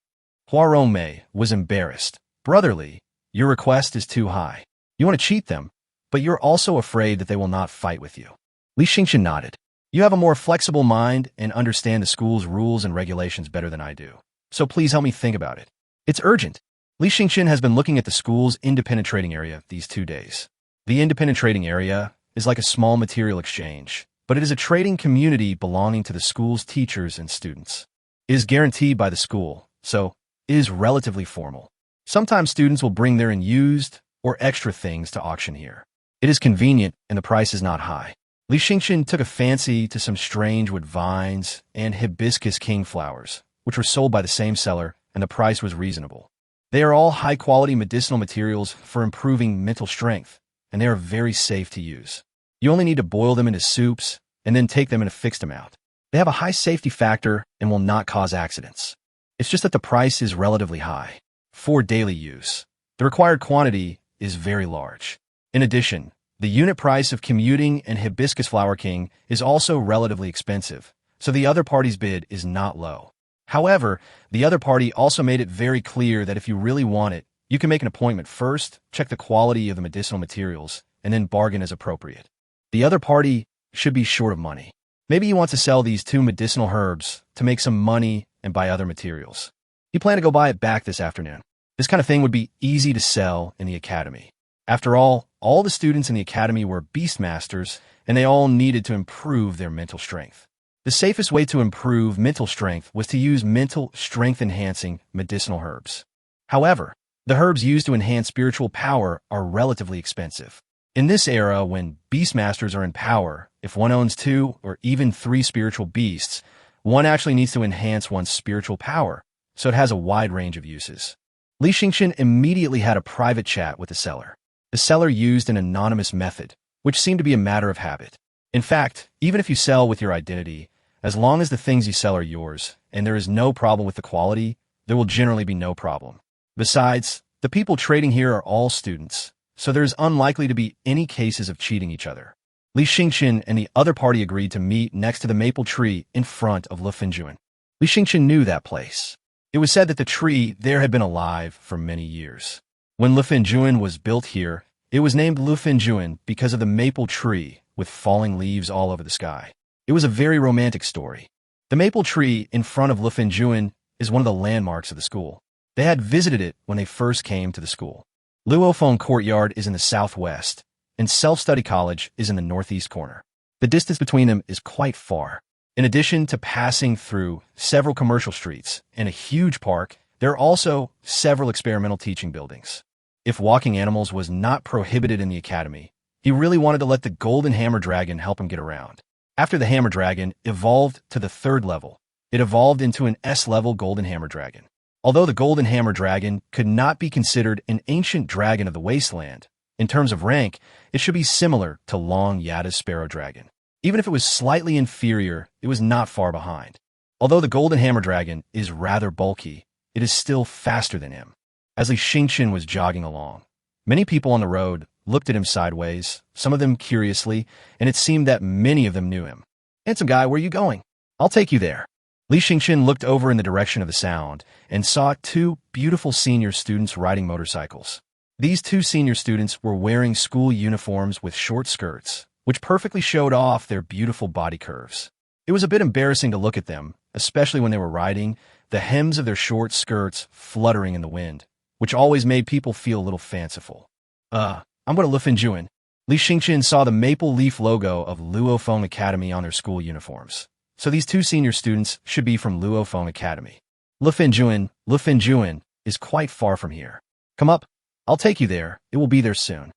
Hua Rongmei was embarrassed. Brother Li, your request is too high. You want to cheat them, but you're also afraid that they will not fight with you. Li Xingqian nodded. You have a more flexible mind and understand the school's rules and regulations better than I do. So please help me think about it. It's urgent. Li Xingqian has been looking at the school's independent trading area these 2 days. The independent trading area is like a small material exchange, but it is a trading community belonging to the school's teachers and students. It is guaranteed by the school, so it is relatively formal. Sometimes students will bring their unused or extra things to auction here. It is convenient and the price is not high. Li Xingqian took a fancy to some strange wood vines and hibiscus king flowers, which were sold by the same seller, and the price was reasonable. They are all high-quality medicinal materials for improving mental strength, and they are very safe to use. You only need to boil them into soups and then take them in a fixed amount. They have a high safety factor and will not cause accidents. It's just that the price is relatively high. For daily use, the required quantity is very large. In addition, the unit price of commuting and hibiscus flower king is also relatively expensive, so the other party's bid is not low. However, the other party also made it very clear that if you really want it, you can make an appointment first, check the quality of the medicinal materials, and then bargain as appropriate. The other party should be short of money. Maybe he wants to sell these 2 medicinal herbs to make some money and buy other materials. He planned to go buy it back this afternoon. This kind of thing would be easy to sell in the academy. After all the students in the academy were Beastmasters, and they all needed to improve their mental strength. The safest way to improve mental strength was to use mental strength-enhancing medicinal herbs. However, the herbs used to enhance spiritual power are relatively expensive. In this era, when Beastmasters are in power, if one owns 2 or even 3 spiritual beasts, one actually needs to enhance one's spiritual power, so it has a wide range of uses. Li Xingqian immediately had a private chat with the seller. The seller used an anonymous method, which seemed to be a matter of habit. In fact, even if you sell with your identity, as long as the things you sell are yours, and there is no problem with the quality, there will generally be no problem. Besides, the people trading here are all students, so there is unlikely to be any cases of cheating each other. Li Xingqian and the other party agreed to meet next to the maple tree in front of Lufenjuan. Li Xingqian knew that place. It was said that the tree there had been alive for many years. When Lufenjuan was built here, It was named Lufenjuan because of the maple tree with falling leaves all over the sky. It was a very romantic story. The maple tree in front of Lufenjuan is one of the landmarks of the school. They had visited it when they first came to the school. Luofeng Courtyard is in the southwest, and Self-Study College is in the northeast corner. The distance between them is quite far. In addition to passing through several commercial streets and a huge park, there are also several experimental teaching buildings. If walking animals was not prohibited in the academy, he really wanted to let the Golden Hammer Dragon help him get around. After the Hammer Dragon evolved to the 3rd level, it evolved into an S-level Golden Hammer Dragon. Although the Golden Hammer Dragon could not be considered an ancient dragon of the wasteland, in terms of rank, it should be similar to Long Yada's Sparrow Dragon. Even if it was slightly inferior, it was not far behind. Although the Golden Hammer Dragon is rather bulky, it is still faster than him. As Li Xingqian was jogging along, many people on the road looked at him sideways, some of them curiously, and it seemed that many of them knew him. "Handsome guy, where are you going? I'll take you there." Li Xingqian looked over in the direction of the sound and saw 2 beautiful senior students riding motorcycles. These 2 senior students were wearing school uniforms with short skirts, which perfectly showed off their beautiful body curves. It was a bit embarrassing to look at them, especially when they were riding, the hems of their short skirts fluttering in the wind, which always made people feel a little fanciful. I'm going to Lufenjuan." Li Xingqian saw the maple leaf logo of Luofeng Academy on their school uniforms. So these 2 senior students should be from Luofeng Academy. Lufenjuan is quite far from here. "Come up. I'll take you there. It will be there soon."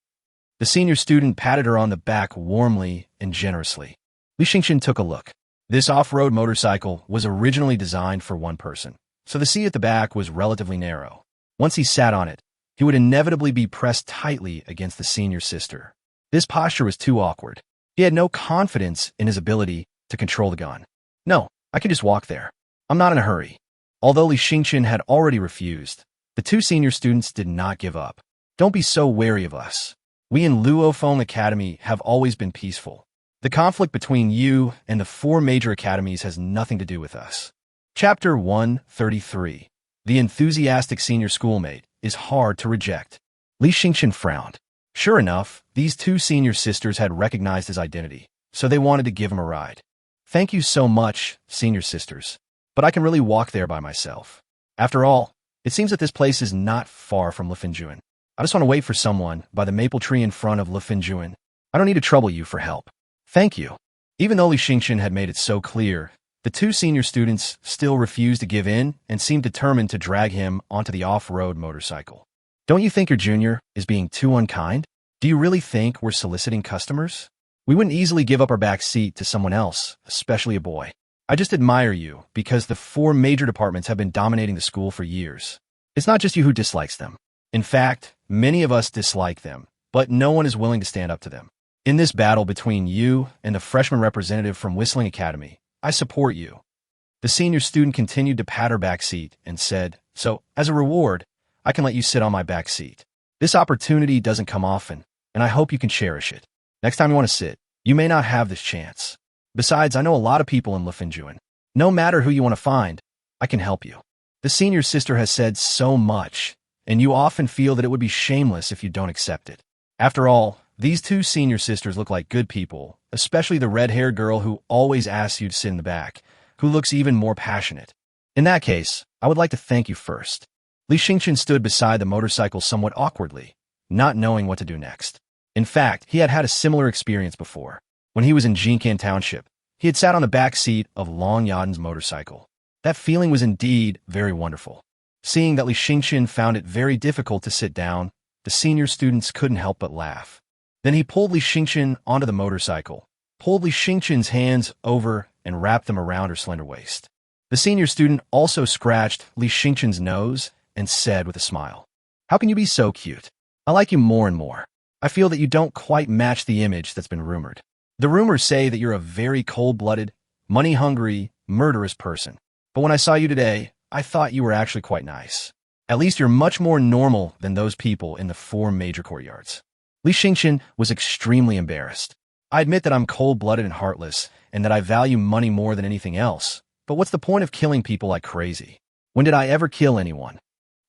The senior student patted her on the back warmly and generously. Li Xingqian took a look. This off-road motorcycle was originally designed for one person, so the seat at the back was relatively narrow. Once he sat on it, he would inevitably be pressed tightly against the senior sister. This posture was too awkward. He had no confidence in his ability to control the gun. "No, I can just walk there. I'm not in a hurry." Although Li Xingqian had already refused, the 2 senior students did not give up. "Don't be so wary of us. We in Luofeng Academy have always been peaceful. The conflict between you and the 4 major academies has nothing to do with us." Chapter 133. The enthusiastic senior schoolmate is hard to reject. Li Xingqian frowned. Sure enough, these 2 senior sisters had recognized his identity, so they wanted to give him a ride. "Thank you so much, senior sisters, but I can really walk there by myself. After all, it seems that this place is not far from Lufenjuan. I just want to wait for someone by the maple tree in front of Lufenjuan. I don't need to trouble you for help." "Thank you." Even though Li Xingqian had made it so clear, the 2 senior students still refused to give in and seemed determined to drag him onto the off-road motorcycle. "Don't you think your junior is being too unkind? Do you really think we're soliciting customers? We wouldn't easily give up our back seat to someone else, especially a boy. I just admire you because the 4 major departments have been dominating the school for years. It's not just you who dislikes them. In fact, many of us dislike them, but no one is willing to stand up to them. In this battle between you and the freshman representative from Whistling Academy, I support you." The senior student continued to pat her back seat and said, "So, as a reward, I can let you sit on my back seat. This opportunity doesn't come often, and I hope you can cherish it. Next time you want to sit, you may not have this chance. Besides, I know a lot of people in Lufenjuan. No matter who you want to find, I can help you." The senior sister has said so much, and you often feel that it would be shameless if you don't accept it. After all, these 2 senior sisters look like good people, especially the red-haired girl who always asks you to sit in the back, who looks even more passionate. "In that case, I would like to thank you first." Li Xingqian stood beside the motorcycle somewhat awkwardly, not knowing what to do next. In fact, he had had a similar experience before. When he was in Jincan Township, he had sat on the back seat of Long Yaden's motorcycle. That feeling was indeed very wonderful. Seeing that Li Xingqian found it very difficult to sit down, the senior students couldn't help but laugh. Then he pulled Li Xingqian onto the motorcycle, pulled Li Xingqian's hands over and wrapped them around her slender waist. The senior student also scratched Li Xingqian's nose and said with a smile, "How can you be so cute? I like you more and more. I feel that you don't quite match the image that's been rumored. The rumors say that you're a very cold-blooded, money-hungry, murderous person. But when I saw you today, I thought you were actually quite nice. At least you're much more normal than those people in the 4 major courtyards." Li Xingqian was extremely embarrassed. "I admit that I'm cold-blooded and heartless, and that I value money more than anything else. But what's the point of killing people like crazy? When did I ever kill anyone?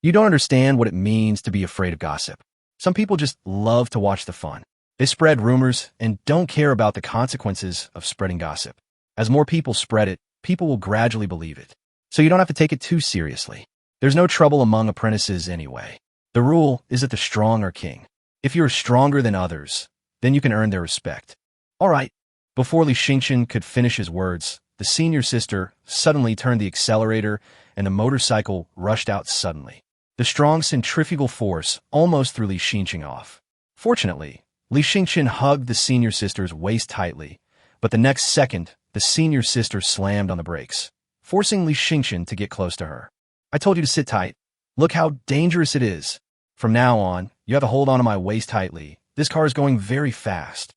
You don't understand what it means to be afraid of gossip. Some people just love to watch the fun. They spread rumors and don't care about the consequences of spreading gossip. As more people spread it, people will gradually believe it. So you don't have to take it too seriously. There's no trouble among apprentices anyway. The rule is that the strong are king. If you're stronger than others, then you can earn their respect. All right. Before Li Xingchen could finish his words, the senior sister suddenly turned the accelerator and the motorcycle rushed out suddenly. The strong centrifugal force almost threw Li Xingchen off. Fortunately, Li Xingchen hugged the senior sister's waist tightly, but the next second, the senior sister slammed on the brakes, forcing Li Xingchen to get close to her. I told you to sit tight. Look how dangerous it is. From now on, you have to hold on to my waist tightly. This car is going very fast.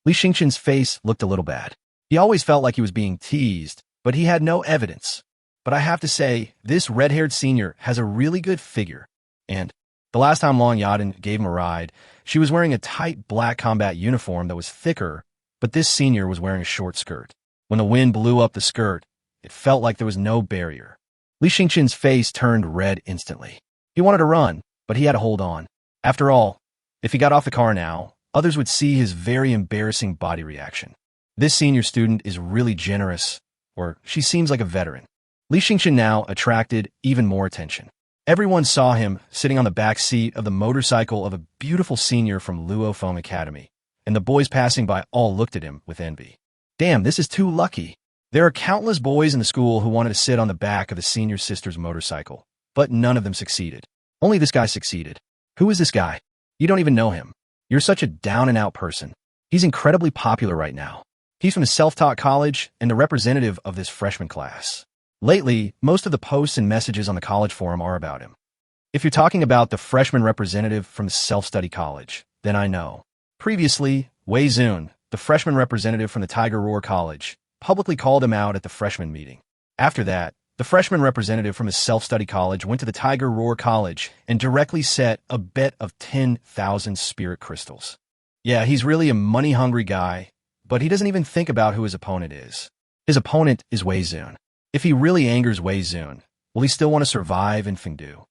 Li Xingchen's face looked a little bad. He always felt like he was being teased, but he had no evidence. But I have to say, this red-haired senior has a really good figure. And the last time Long Yadin gave him a ride, she was wearing a tight black combat uniform that was thicker, but this senior was wearing a short skirt. When the wind blew up the skirt, it felt like there was no barrier. Li Xingchen's face turned red instantly. He wanted to run, but he had to hold on. After all, if he got off the car now, others would see his very embarrassing body reaction. This senior student is really generous, or she seems like a veteran. Li Xingchen now attracted even more attention. Everyone saw him sitting on the back seat of the motorcycle of a beautiful senior from Li Yueming Academy, and the boys passing by all looked at him with envy. Damn, this is too lucky. There are countless boys in the school who wanted to sit on the back of the senior sister's motorcycle, but none of them succeeded. Only this guy succeeded. Who is this guy? You don't even know him. You're such a down-and-out person. He's incredibly popular right now. He's from the self-taught college and the representative of this freshman class. Lately, most of the posts and messages on the college forum are about him. If you're talking about the freshman representative from the self-study college, then I know. Previously, Wei Zun, the freshman representative from the Tiger Roar College, publicly called him out at the freshman meeting. After that, the freshman representative from his self-study college went to the Tiger Roar College and directly set a bet of 10,000 spirit crystals. Yeah, he's really a money-hungry guy, but he doesn't even think about who his opponent is. His opponent is Wei Zun. If he really angers Wei Zun, will he still want to survive in Fengdu?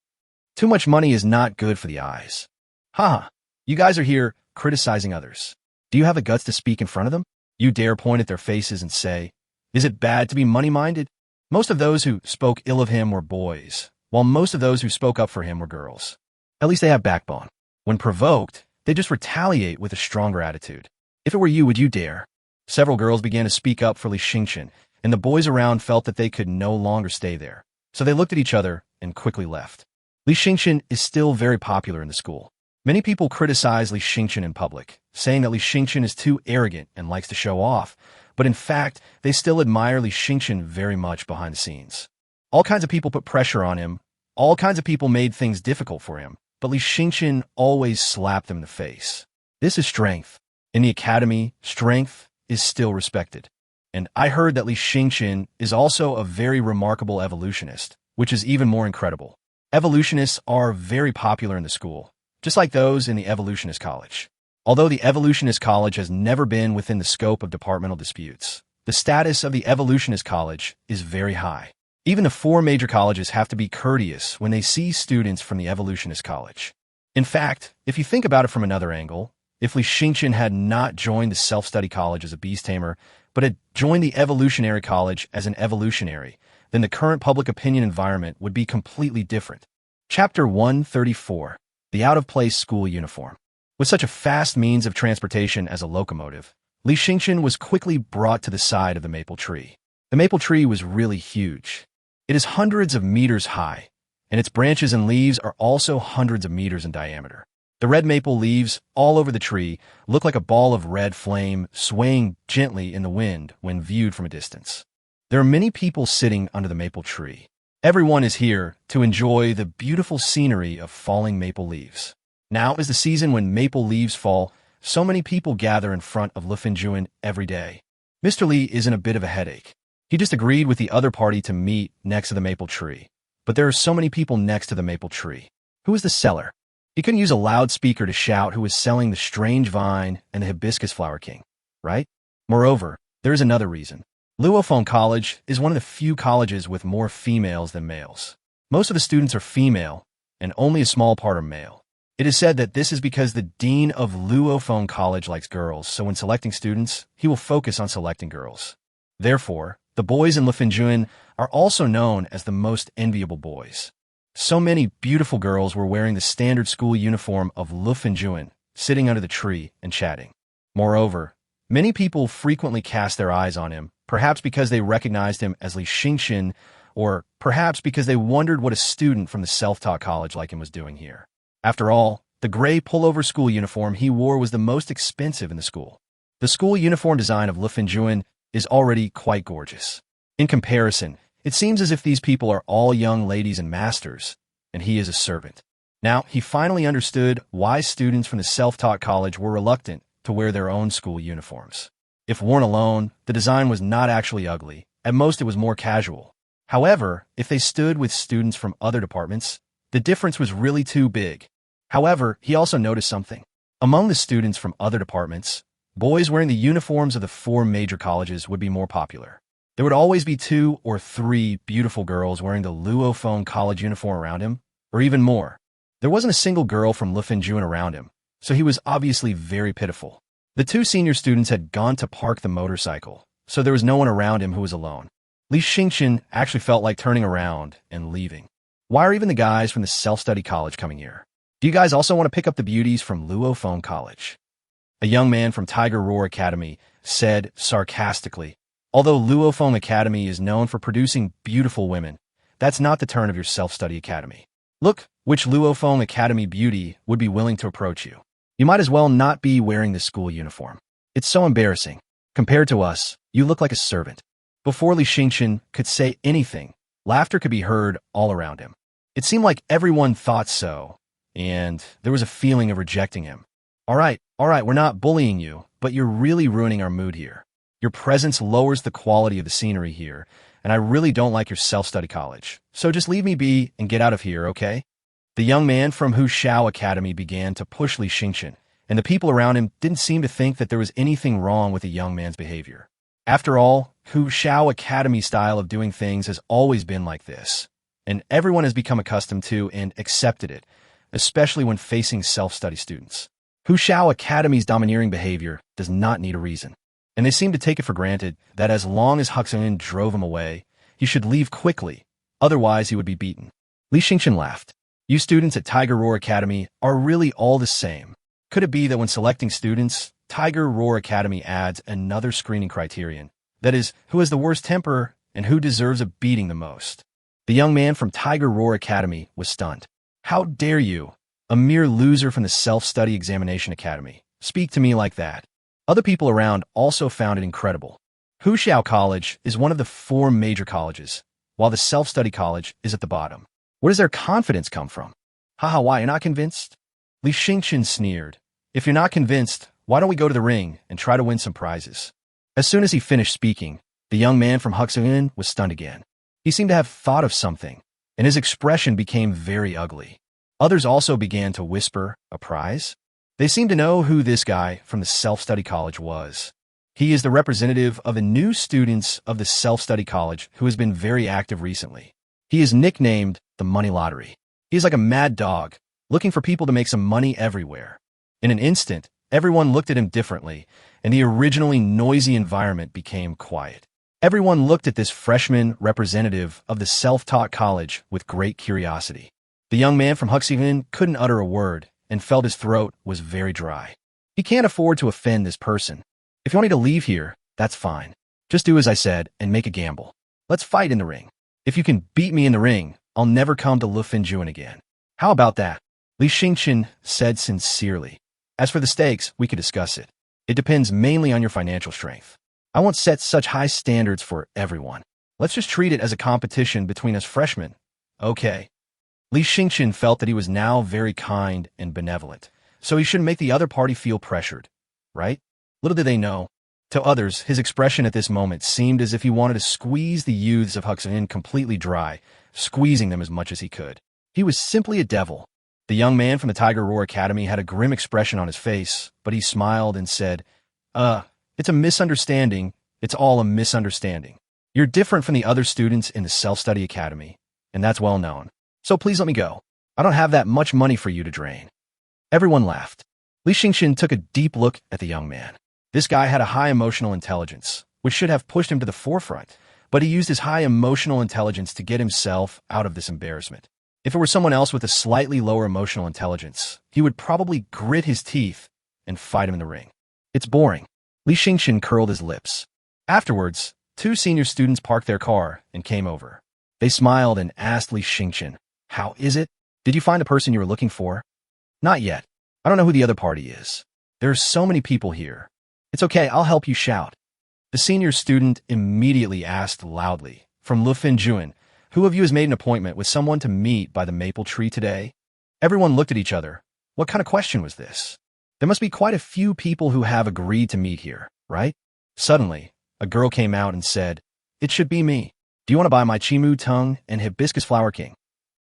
Too much money is not good for the eyes. Haha, you guys are here criticizing others. Do you have the guts to speak in front of them? You dare point at their faces and say, is it bad to be money-minded? Most of those who spoke ill of him were boys, while most of those who spoke up for him were girls. At least they have backbone. When provoked, they just retaliate with a stronger attitude. If it were you, would you dare? Several girls began to speak up for Li Xingchen, and the boys around felt that they could no longer stay there. So they looked at each other and quickly left. Li Xingchen is still very popular in the school. Many people criticize Li Xingchen in public, saying that Li Xingchen is too arrogant and likes to show off, but in fact, they still admire Li Xingchen very much behind the scenes. All kinds of people put pressure on him, all kinds of people made things difficult for him, but Li Xingchen always slapped them in the face. This is strength. In the academy, strength is still respected. And I heard that Li Xingchen is also a very remarkable evolutionist, which is even more incredible. Evolutionists are very popular in the school, just like those in the Evolutionist College. Although the Evolutionist College has never been within the scope of departmental disputes, the status of the Evolutionist College is very high. Even the 4 major colleges have to be courteous when they see students from the Evolutionist College. In fact, if you think about it from another angle, if Li Xingchen had not joined the self-study college as a beast tamer, but had joined the evolutionary college as an evolutionary, then the current public opinion environment would be completely different. Chapter 134. The Out-of-Place School Uniform. With such a fast means of transportation as a locomotive, Li Xingchen was quickly brought to the side of the maple tree. The maple tree was really huge. It is hundreds of meters high, and its branches and leaves are also hundreds of meters in diameter. The red maple leaves all over the tree look like a ball of red flame swaying gently in the wind when viewed from a distance. There are many people sitting under the maple tree. Everyone is here to enjoy the beautiful scenery of falling maple leaves. Now is the season when maple leaves fall. So many people gather in front of Lifenjuan every day. Mr. Li is in a bit of a headache. He just agreed with the other party to meet next to the maple tree. But there are so many people next to the maple tree. Who is the seller? He couldn't use a loudspeaker to shout who is selling the strange vine and the hibiscus flower king, right? Moreover, there is another reason. Li Yueming College is one of the few colleges with more females than males. Most of the students are female, and only a small part are male. It is said that this is because the dean of Luophone College likes girls, so when selecting students, he will focus on selecting girls. Therefore, the boys in Lufinjuan are also known as the most enviable boys. So many beautiful girls were wearing the standard school uniform of Lufinjuan, sitting under the tree and chatting. Moreover, many people frequently cast their eyes on him, perhaps because they recognized him as Li Xingxin, or perhaps because they wondered what a student from the self-taught college like him was doing here. After all, the gray pullover school uniform he wore was the most expensive in the school. The school uniform design of Lufinjuan is already quite gorgeous. In comparison, it seems as if these people are all young ladies and masters, and he is a servant. Now, he finally understood why students from the self-taught college were reluctant to wear their own school uniforms. If worn alone, the design was not actually ugly. At most, it was more casual. However, if they stood with students from other departments, the difference was really too big. However, he also noticed something. Among the students from other departments, boys wearing the uniforms of the 4 major colleges would be more popular. There would always be 2 or 3 beautiful girls wearing the Luophone College uniform around him, or even more. There wasn't a single girl from Lufinjuan around him, so he was obviously very pitiful. The 2 senior students had gone to park the motorcycle, so there was no one around him who was alone. Li Xingxin actually felt like turning around and leaving. Why are even the guys from the self-study college coming here? Do you guys also want to pick up the beauties from Luophone College? A young man from Tiger Roar Academy said sarcastically, although Luophone Academy is known for producing beautiful women, that's not the turn of your self-study academy. Look, which Luophone Academy beauty would be willing to approach you. You might as well not be wearing the school uniform. It's so embarrassing. Compared to us, you look like a servant. Before Li Xingxin could say anything, laughter could be heard all around him. It seemed like everyone thought so, and there was a feeling of rejecting him. All right, we're not bullying you, but you're really ruining our mood here. Your presence lowers the quality of the scenery here, and I really don't like your self-study college. So just leave me be and get out of here, okay? The young man from Hushao Academy began to push Li Xingxin, and the people around him didn't seem to think that there was anything wrong with the young man's behavior. After all, Hushao Academy's style of doing things has always been like this, and everyone has become accustomed to and accepted it, especially when facing self-study students. Hushao Academy's domineering behavior does not need a reason, and they seem to take it for granted that as long as Huxun drove him away, he should leave quickly, otherwise he would be beaten. Li Xingxin laughed. You students at Tiger Roar Academy are really all the same. Could it be that when selecting students, Tiger Roar Academy adds another screening criterion? That is, who has the worst temper and who deserves a beating the most? The young man from Tiger Roar Academy was stunned. How dare you, a mere loser from the Self-Study Examination Academy, speak to me like that? Other people around also found it incredible. Hushao College is one of the 4 major colleges, while the Self-Study College is at the bottom. Where does their confidence come from? Haha, why, you're not convinced? Li Xingxin sneered. If you're not convinced, why don't we go to the ring and try to win some prizes? As soon as he finished speaking, the young man from Huxun was stunned again. He seemed to have thought of something, and his expression became very ugly. Others also began to whisper, a prize? They seemed to know who this guy from the self-study college was. He is the representative of the new students of the self-study college who has been very active recently. He is nicknamed the Money Lottery. He is like a mad dog, looking for people to make some money everywhere. In an instant, everyone looked at him differently, and the originally noisy environment became quiet. Everyone looked at this freshman representative of the self-taught college with great curiosity. The young man from Huxun couldn't utter a word and felt his throat was very dry. He can't afford to offend this person. If you want me to leave here, that's fine. Just do as I said and make a gamble. Let's fight in the ring. If you can beat me in the ring, I'll never come to Lufinjuan again. How about that? Li Xingxin said sincerely. As for the stakes, we could discuss it. It depends mainly on your financial strength. I won't set such high standards for everyone. Let's just treat it as a competition between us freshmen. Okay. Li Xingxin felt that he was now very kind and benevolent, so he shouldn't make the other party feel pressured, right? Little did they know. To others, his expression at this moment seemed as if he wanted to squeeze the youths of Huxun completely dry, squeezing them as much as he could. He was simply a devil. The young man from the Tiger Roar Academy had a grim expression on his face, but he smiled and said, it's a misunderstanding. It's all a misunderstanding. You're different from the other students in the Self-Study Academy, and that's well known. So please let me go. I don't have that much money for you to drain. Everyone laughed. Li Xingxin took a deep look at the young man. This guy had a high emotional intelligence, which should have pushed him to the forefront, but he used his high emotional intelligence to get himself out of this embarrassment. If it were someone else with a slightly lower emotional intelligence, he would probably grit his teeth and fight him in the ring. It's boring. Li Xingxin curled his lips. Afterwards, 2 senior students parked their car and came over. They smiled and asked Li Xingxin, "How is it? Did you find the person you were looking for?" "Not yet. I don't know who the other party is. There are so many people here." "It's okay, I'll help you shout." The senior student immediately asked loudly, from Lu Finjuan, "Who of you has made an appointment with someone to meet by the maple tree today?" Everyone looked at each other. What kind of question was this? There must be quite a few people who have agreed to meet here, right? Suddenly, a girl came out and said, "It should be me. Do you want to buy my Chimu tongue and hibiscus flower king?"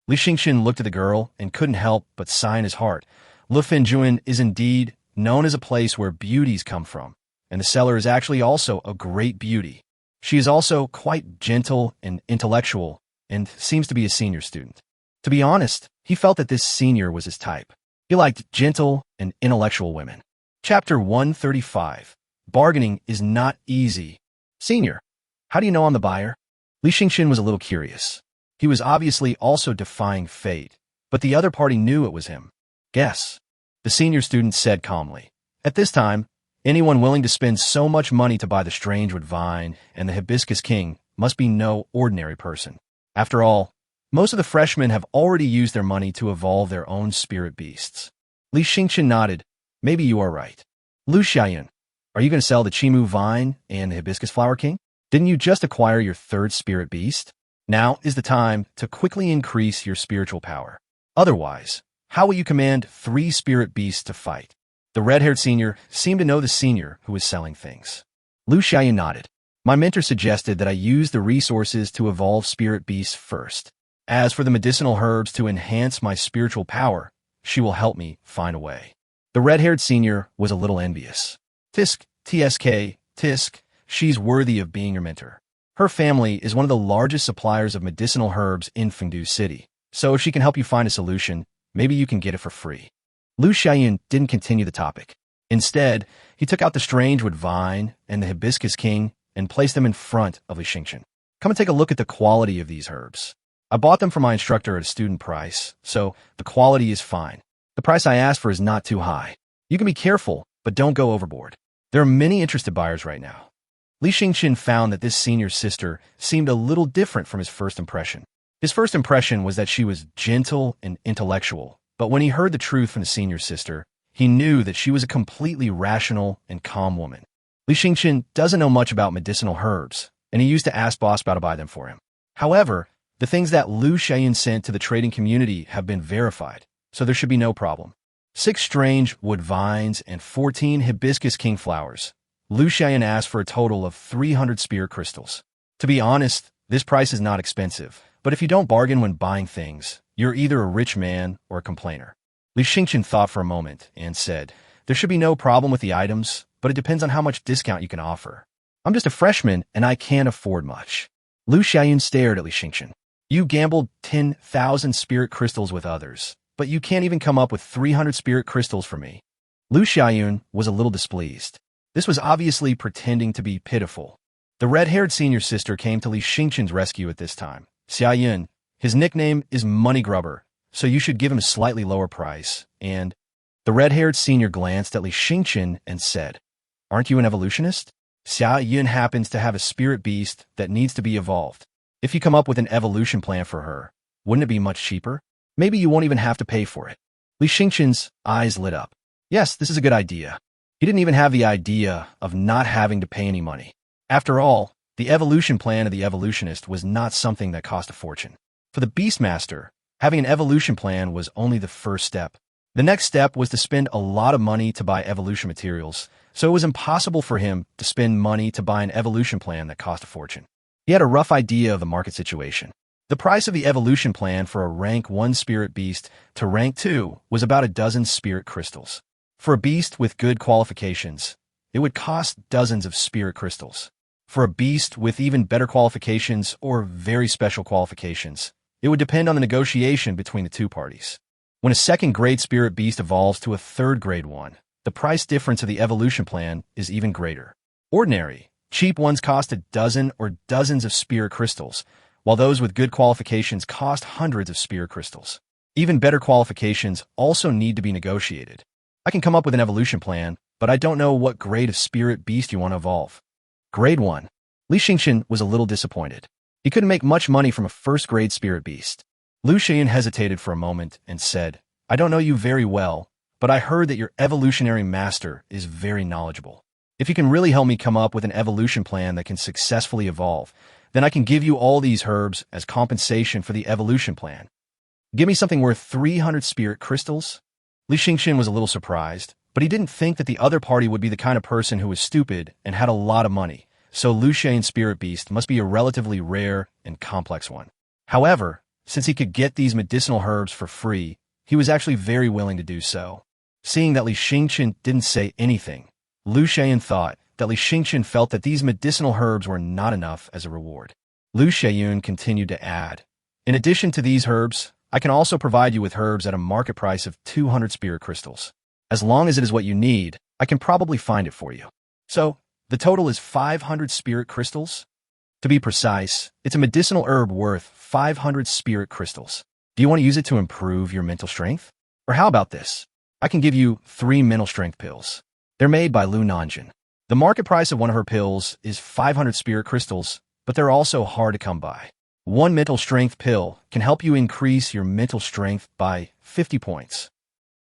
Li Xingxin looked at the girl and couldn't help but sigh in his heart. Lu Finjuan is indeed known as a place where beauties come from, and the seller is actually also a great beauty. She is also quite gentle and intellectual and seems to be a senior student. To be honest, he felt that this senior was his type. He liked gentle and intellectual women. Chapter 135. Bargaining is not easy. "Senior, how do you know I'm the buyer?" Li Xingxin was a little curious. He was obviously also defying fate, but the other party knew it was him. "Guess," the senior student said calmly. At this time, anyone willing to spend so much money to buy the Strangewood Vine and the Hibiscus King must be no ordinary person. After all, most of the freshmen have already used their money to evolve their own spirit beasts. Li Xingxin nodded. "Maybe you are right." "Lu Xiaoyun, are you going to sell the Chimu Vine and the Hibiscus Flower King? Didn't you just acquire your 3rd spirit beast? Now is the time to quickly increase your spiritual power. Otherwise, how will you command 3 spirit beasts to fight?" The red-haired senior seemed to know the senior who was selling things. Lu Xiaoyun nodded. "My mentor suggested that I use the resources to evolve spirit beasts first. As for the medicinal herbs to enhance my spiritual power, she will help me find a way." The red-haired senior was a little envious. Tisk, she's worthy of being your mentor. Her family is one of the largest suppliers of medicinal herbs in Fengdu City, so if she can help you find a solution, maybe you can get it for free. Lu Xiaoyun didn't continue the topic. Instead, he took out the Strangewood Vine and the Hibiscus King and placed them in front of Li Xingxin. "Come and take a look at the quality of these herbs. I bought them from my instructor at a student price, so the quality is fine. The price I asked for is not too high. You can be careful, but don't go overboard. There are many interested buyers right now." Li Xingxin found that this senior sister seemed a little different from his first impression. His first impression was that she was gentle and intellectual, but when he heard the truth from the senior sister, he knew that she was a completely rational and calm woman. Li Xingxin doesn't know much about medicinal herbs, and he used to ask Boss Bao to buy them for him. However, the things that Lu Xiaoyun sent to the trading community have been verified, so there should be no problem. 6 Strangewood Vines and 14 Hibiscus King flowers. Lu Xiaoyun asked for a total of 300 spirit crystals. To be honest, this price is not expensive, but if you don't bargain when buying things, you're either a rich man or a complainer. Li Xingxin thought for a moment and said, "There should be no problem with the items, but it depends on how much discount you can offer. I'm just a freshman and I can't afford much." Lu Xiaoyun stared at Li Xingxin. "You gambled 10,000 spirit crystals with others, but you can't even come up with 300 spirit crystals for me." Lu Xiaoyun was a little displeased. This was obviously pretending to be pitiful. The red-haired senior sister came to Li Xingxin's rescue at this time. "Xiaoyun, his nickname is Money Grubber, so you should give him a slightly lower price." And the red-haired senior glanced at Li Xingxin and said, "Aren't you an evolutionist? Xiaoyun happens to have a spirit beast that needs to be evolved. If you come up with an evolution plan for her, wouldn't it be much cheaper? Maybe you won't even have to pay for it." Li Xingxin's eyes lit up. Yes, this is a good idea. He didn't even have the idea of not having to pay any money. After all, the evolution plan of the evolutionist was not something that cost a fortune. For the Beastmaster, having an evolution plan was only the first step. The next step was to spend a lot of money to buy evolution materials, so it was impossible for him to spend money to buy an evolution plan that cost a fortune. He had a rough idea of the market situation. The price of the evolution plan for a rank 1 spirit beast to rank 2 was about a dozen spirit crystals. For a beast with good qualifications, it would cost dozens of spirit crystals. For a beast with even better qualifications or very special qualifications, it would depend on the negotiation between the 2 parties. When a second-grade spirit beast evolves to a third-grade one, the price difference of the evolution plan is even greater. Ordinary, cheap ones cost a dozen or dozens of spirit crystals, while those with good qualifications cost hundreds of spirit crystals. Even better qualifications also need to be negotiated. I can come up with an evolution plan, but I don't know what grade of spirit beast you want to evolve. Grade 1. Li Yueming was a little disappointed. He couldn't make much money from a first-grade spirit beast. Li Yueming hesitated for a moment and said, I don't know you very well, but I heard that your evolutionary master is very knowledgeable. If you can really help me come up with an evolution plan that can successfully evolve, then I can give you all these herbs as compensation for the evolution plan. Give me something worth 300 spirit crystals? Li Yueming was a little surprised, but he didn't think that the other party would be the kind of person who was stupid and had a lot of money, so Li Yueming's spirit beast must be a relatively rare and complex one. However, since he could get these medicinal herbs for free, he was actually very willing to do so. Seeing that Li Yueming didn't say anything, Li Yueming thought that Li Yueming felt that these medicinal herbs were not enough as a reward. Li Yueming continued to add, in addition to these herbs, I can also provide you with herbs at a market price of 200 spirit crystals. As long as it is what you need, I can probably find it for you. So, the total is 500 spirit crystals? To be precise, it's a medicinal herb worth 500 spirit crystals. Do you want to use it to improve your mental strength? Or how about this? I can give you 3 mental strength pills. They're made by Lu Nanjun. The market price of one of her pills is 500 spirit crystals, but they're also hard to come by. One mental strength pill can help you increase your mental strength by 50 points.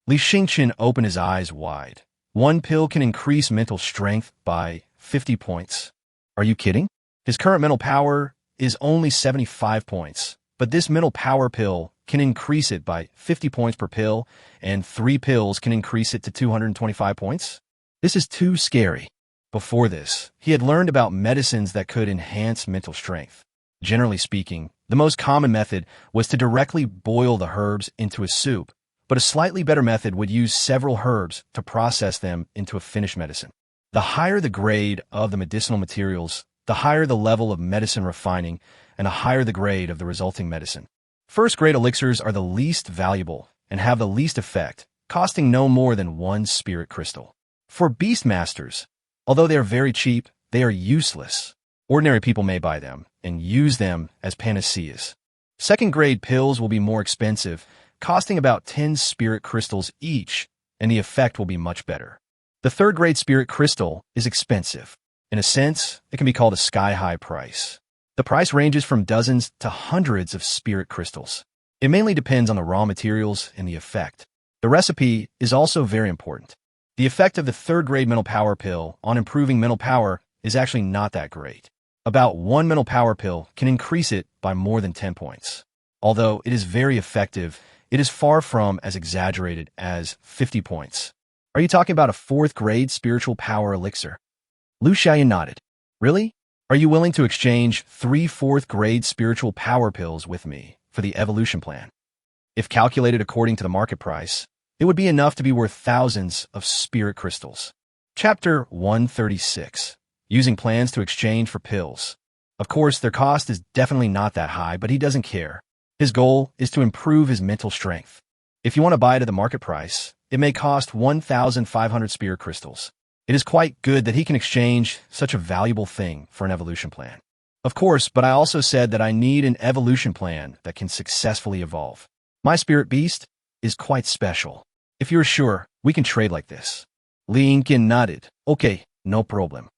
Li Yueming opened his eyes wide. One pill can increase mental strength by 50 points. Are you kidding? His current mental power is only 75 points, but this mental power pill can increase it by 50 points per pill, and 3 pills can increase it to 225 points? This is too scary. Before this, he had learned about medicines that could enhance mental strength. Generally speaking, the most common method was to directly boil the herbs into a soup, but a slightly better method would use several herbs to process them into a finished medicine. The higher the grade of the medicinal materials, the higher the level of medicine refining, and the higher the grade of the resulting medicine. First-grade elixirs are the least valuable and have the least effect, costing no more than 1 spirit crystal. For Beastmasters, although they are very cheap, they are useless. Ordinary people may buy them and use them as panaceas. Second-grade pills will be more expensive, costing about 10 spirit crystals each, and the effect will be much better. The third-grade spirit crystal is expensive. In a sense, it can be called a sky-high price. The price ranges from dozens to hundreds of spirit crystals. It mainly depends on the raw materials and the effect. The recipe is also very important. The effect of the third-grade mental power pill on improving mental power is actually not that great. About 1 mental power pill can increase it by more than 10 points. Although it is very effective, it is far from as exaggerated as 50 points. Are you talking about a 4th-grade spiritual power elixir? Li Yueming nodded. Really? Are you willing to exchange 3 4th-grade spiritual power pills with me for the evolution plan? If calculated according to the market price, it would be enough to be worth thousands of spirit crystals. Chapter 136. Using plans to exchange for pills. Of course, their cost is definitely not that high, but he doesn't care. His goal is to improve his mental strength. If you want to buy it at the market price, it may cost 1,500 spirit crystals. It is quite good that he can exchange such a valuable thing for an evolution plan. Of course, but I also said that I need an evolution plan that can successfully evolve. My spirit beast is quite special. If you're sure, we can trade like this. Li Yueming nodded. Okay, no problem.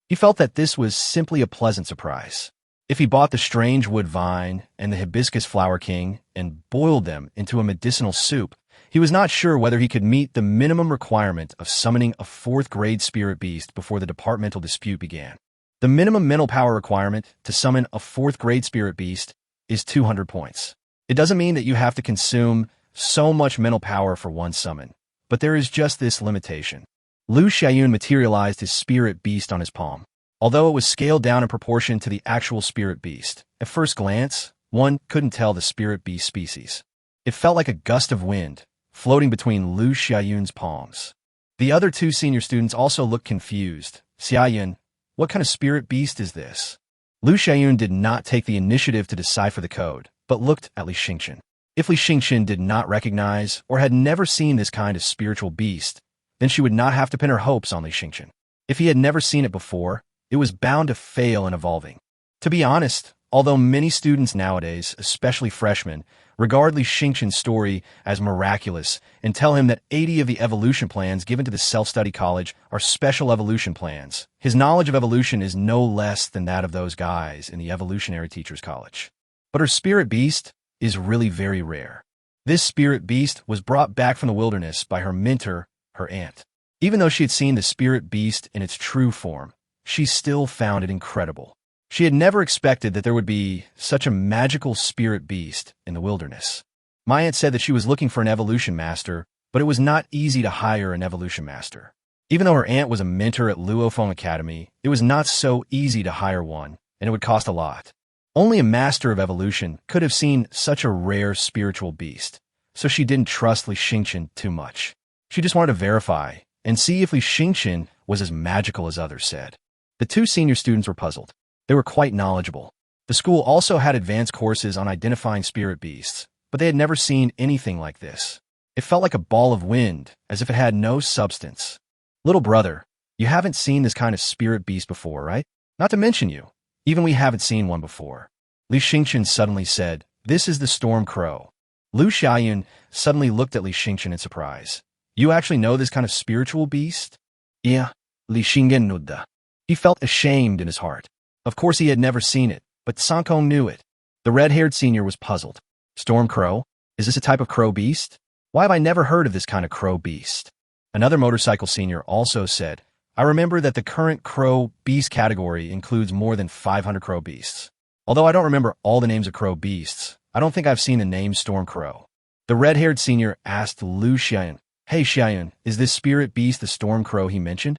He felt that this was simply a pleasant surprise. If he bought the strange wood vine and the hibiscus flower king and boiled them into a medicinal soup, he was not sure whether he could meet the minimum requirement of summoning a 4th-grade spirit beast before the departmental dispute began. The minimum mental power requirement to summon a 4th-grade spirit beast is 200 points. It doesn't mean that you have to consume so much mental power for one summon, but there is just this limitation. Li Yueming materialized his spirit beast on his palm. Although it was scaled down in proportion to the actual spirit beast, at first glance, one couldn't tell the spirit beast species. It felt like a gust of wind, floating between Li Yueming's palms. The other 2 senior students also looked confused. Xiaoyun, what kind of spirit beast is this? Li Yueming did not take the initiative to decipher the code, but looked at Li Yueming. If Li Xingqian did not recognize or had never seen this kind of spiritual beast, then she would not have to pin her hopes on Li Xingqian. If he had never seen it before, it was bound to fail in evolving. To be honest, although many students nowadays, especially freshmen, regard Li Xingqian's story as miraculous and tell him that 80 of the evolution plans given to the self-study college are special evolution plans, his knowledge of evolution is no less than that of those guys in the evolutionary teachers college. But her spirit beast is really very rare. This spirit beast was brought back from the wilderness by her mentor, her aunt. Even though she had seen the spirit beast in its true form, she still found it incredible. She had never expected that there would be such a magical spirit beast in the wilderness. My aunt said that she was looking for an evolution master, but it was not easy to hire an evolution master. Even though her aunt was a mentor at Li Yueming Academy, it was not so easy to hire one, and it would cost a lot. Only a master of evolution could have seen such a rare spiritual beast, so she didn't trust Li Xingqian too much. She just wanted to verify and see if Li Xingqian was as magical as others said. The two senior students were puzzled. They were quite knowledgeable. The school also had advanced courses on identifying spirit beasts, but they had never seen anything like this. It felt like a ball of wind, as if it had no substance. Little brother, you haven't seen this kind of spirit beast before, right? Not to mention you. Even we haven't seen one before. Li Xingqian suddenly said, "This is the storm crow." Lu Xiaoyun suddenly looked at Li Xingqian in surprise. "You actually know this kind of spiritual beast?" "Yeah," Li Xingqian nodded. He felt ashamed in his heart. Of course he had never seen it, but Sankong knew it. The red-haired senior was puzzled. "Storm crow? Is this a type of crow beast? Why have I never heard of this kind of crow beast?" Another motorcycle senior also said, "I remember that the current crow beast category includes more than 500 crow beasts. Although I don't remember all the names of crow beasts, I don't think I've seen the name storm crow." The red-haired senior asked Lu Xiaoyun, "Hey Xiaoyun, is this spirit beast the storm crow he mentioned?"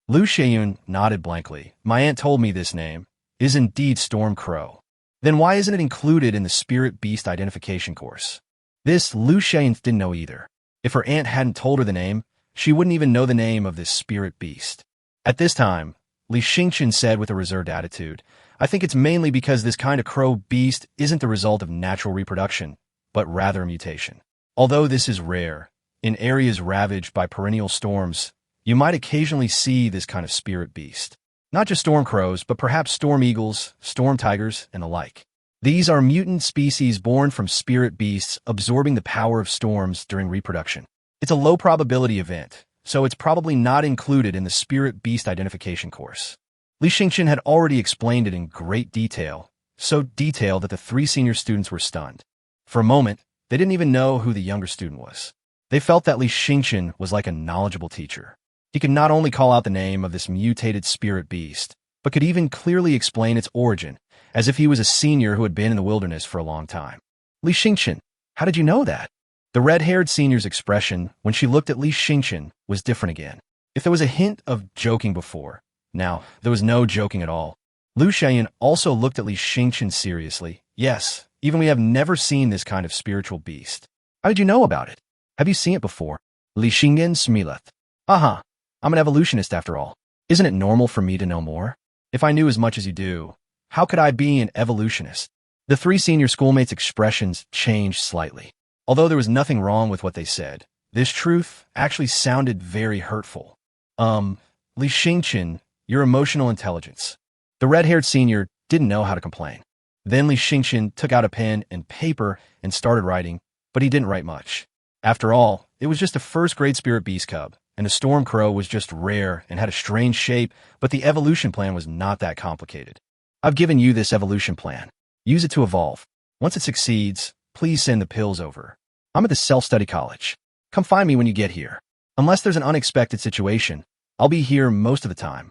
Lu Xiaoyun nodded blankly. "My aunt told me this name is indeed storm crow." "Then why isn't it included in the spirit beast identification course?" This Lu Xiaoyun didn't know either. If her aunt hadn't told her the name, she wouldn't even know the name of this spirit beast. At this time, Li Xingqian said with a reserved attitude, "I think it's mainly because this kind of crow beast isn't the result of natural reproduction, but rather a mutation. Although this is rare, in areas ravaged by perennial storms, you might occasionally see this kind of spirit beast. Not just storm crows, but perhaps storm eagles, storm tigers, and the like. These are mutant species born from spirit beasts absorbing the power of storms during reproduction. It's a low probability event, so it's probably not included in the spirit beast identification course." Li Xingqian had already explained it in great detail, so detailed that the three senior students were stunned. For a moment, they didn't even know who the younger student was. They felt that Li Xingqian was like a knowledgeable teacher. He could not only call out the name of this mutated spirit beast, but could even clearly explain its origin, as if he was a senior who had been in the wilderness for a long time. "Li Xingqian, how did you know that?" The red-haired senior's expression when she looked at Li Xingqian was different again. If there was a hint of joking before, now there was no joking at all. Lu Xiaoyun also looked at Li Xingqian seriously. "Yes, even we have never seen this kind of spiritual beast. How did you know about it? Have you seen it before?" Li Xingqian smiled. "Uh-huh. I'm an evolutionist after all. Isn't it normal for me to know more? If I knew as much as you do, how could I be an evolutionist?" The three senior schoolmates' expressions changed slightly. Although there was nothing wrong with what they said, this truth actually sounded very hurtful. Li Xingqian, your emotional intelligence." The red-haired senior didn't know how to complain. Then Li Xingqian took out a pen and paper and started writing, but he didn't write much. After all, it was just a first-grade spirit beast cub, and the storm crow was just rare and had a strange shape, but the evolution plan was not that complicated. "I've given you this evolution plan. Use it to evolve. Once it succeeds, please send the pills over. I'm at the self-study college. Come find me when you get here. Unless there's an unexpected situation, I'll be here most of the time."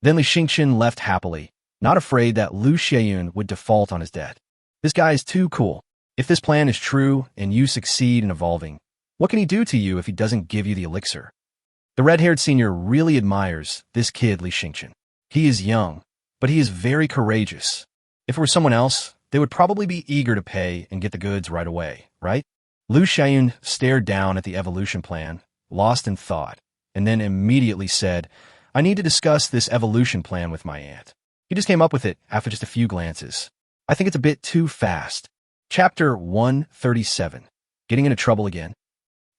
Then Li Xingqian left happily, not afraid that Lu Xiaoyun would default on his debt. This guy is too cool. If this plan is true and you succeed in evolving, what can he do to you if he doesn't give you the elixir? The red-haired senior really admires this kid Li Xingqian. He is young, but he is very courageous. If it were someone else, they would probably be eager to pay and get the goods right away, right? Lu Xiaoyun stared down at the evolution plan, lost in thought, and then immediately said, "I need to discuss this evolution plan with my aunt." He just came up with it after just a few glances. "I think it's a bit too fast. Chapter 137. Getting into trouble again?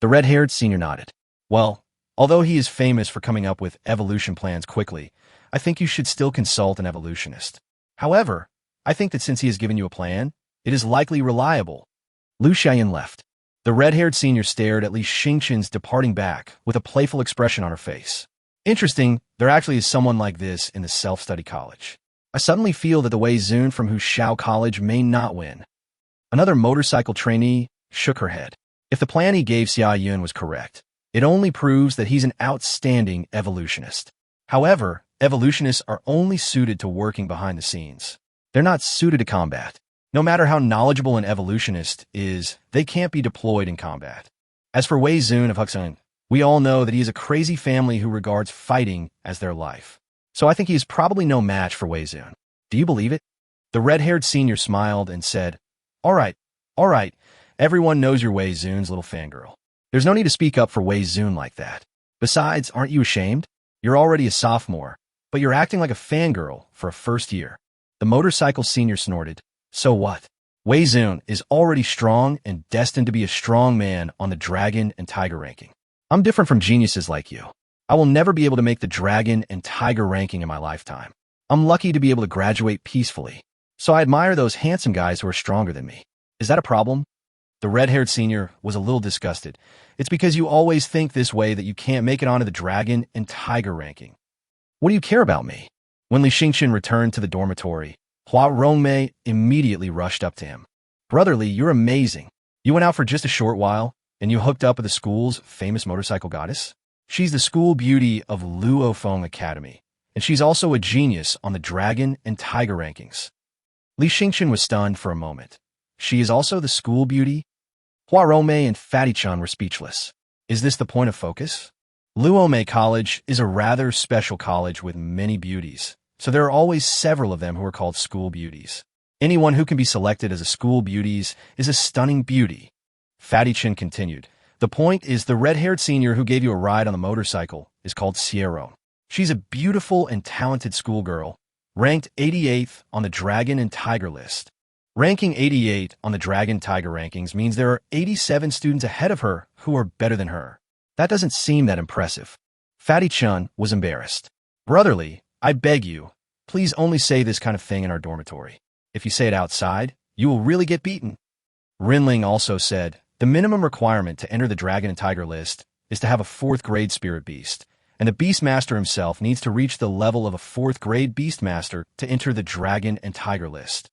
The red-haired senior nodded. Well, although he is famous for coming up with evolution plans quickly, I think you should still consult an evolutionist. However, I think that since he has given you a plan, it is likely reliable. Lu Xiaoyan left. The red-haired senior stared at Li Xingqian's departing back with a playful expression on her face. Interesting, there actually is someone like this in the self-study college. I suddenly feel that the Wei Zun from Hushao College may not win. Another motorcycle trainee shook her head. If the plan he gave Xia Yun was correct, it only proves that he's an outstanding evolutionist. However, evolutionists are only suited to working behind the scenes. They're not suited to combat. No matter how knowledgeable an evolutionist is, they can't be deployed in combat. As for Wei Zun of Huxun, we all know that he is a crazy family who regards fighting as their life. So I think he is probably no match for Wei Zun. Do you believe it? The red-haired senior smiled and said, all right, everyone knows you're Wei Zun's little fangirl. There's no need to speak up for Wei Zun like that. Besides, aren't you ashamed? You're already a sophomore, but you're acting like a fangirl for a first year. The motorcycle senior snorted. So what? Wei Zun is already strong and destined to be a strong man on the Dragon and Tiger ranking. I'm different from geniuses like you. I will never be able to make the Dragon and Tiger ranking in my lifetime. I'm lucky to be able to graduate peacefully. So I admire those handsome guys who are stronger than me. Is that a problem? The red-haired senior was a little disgusted. It's because you always think this way that you can't make it onto the Dragon and Tiger ranking. What do you care about me? When Li Xingqian returned to the dormitory, Hua Rongmei immediately rushed up to him. Brotherly, you're amazing. You went out for just a short while, and you hooked up with the school's famous motorcycle goddess? She's the school beauty of Luofeng Academy, and she's also a genius on the Dragon and Tiger rankings. Li Xingqian was stunned for a moment. She is also the school beauty? Hua Rongmei and Fatty Chun were speechless. Is this the point of focus? Luomei College is a rather special college with many beauties, so there are always several of them who are called school beauties. Anyone who can be selected as a school beauties is a stunning beauty. Fatty Chin continued. The point is the red-haired senior who gave you a ride on the motorcycle is called Sierra. She's a beautiful and talented schoolgirl, ranked 88th on the Dragon and Tiger list. Ranking 88 on the Dragon Tiger rankings means there are 87 students ahead of her who are better than her. That doesn't seem that impressive. Fatty Chun was embarrassed. Brotherly, I beg you, please only say this kind of thing in our dormitory. If you say it outside, you will really get beaten. Rinling also said, the minimum requirement to enter the Dragon and Tiger list is to have a 4th grade spirit beast, and the Beastmaster himself needs to reach the level of a 4th grade Beastmaster to enter the Dragon and Tiger list.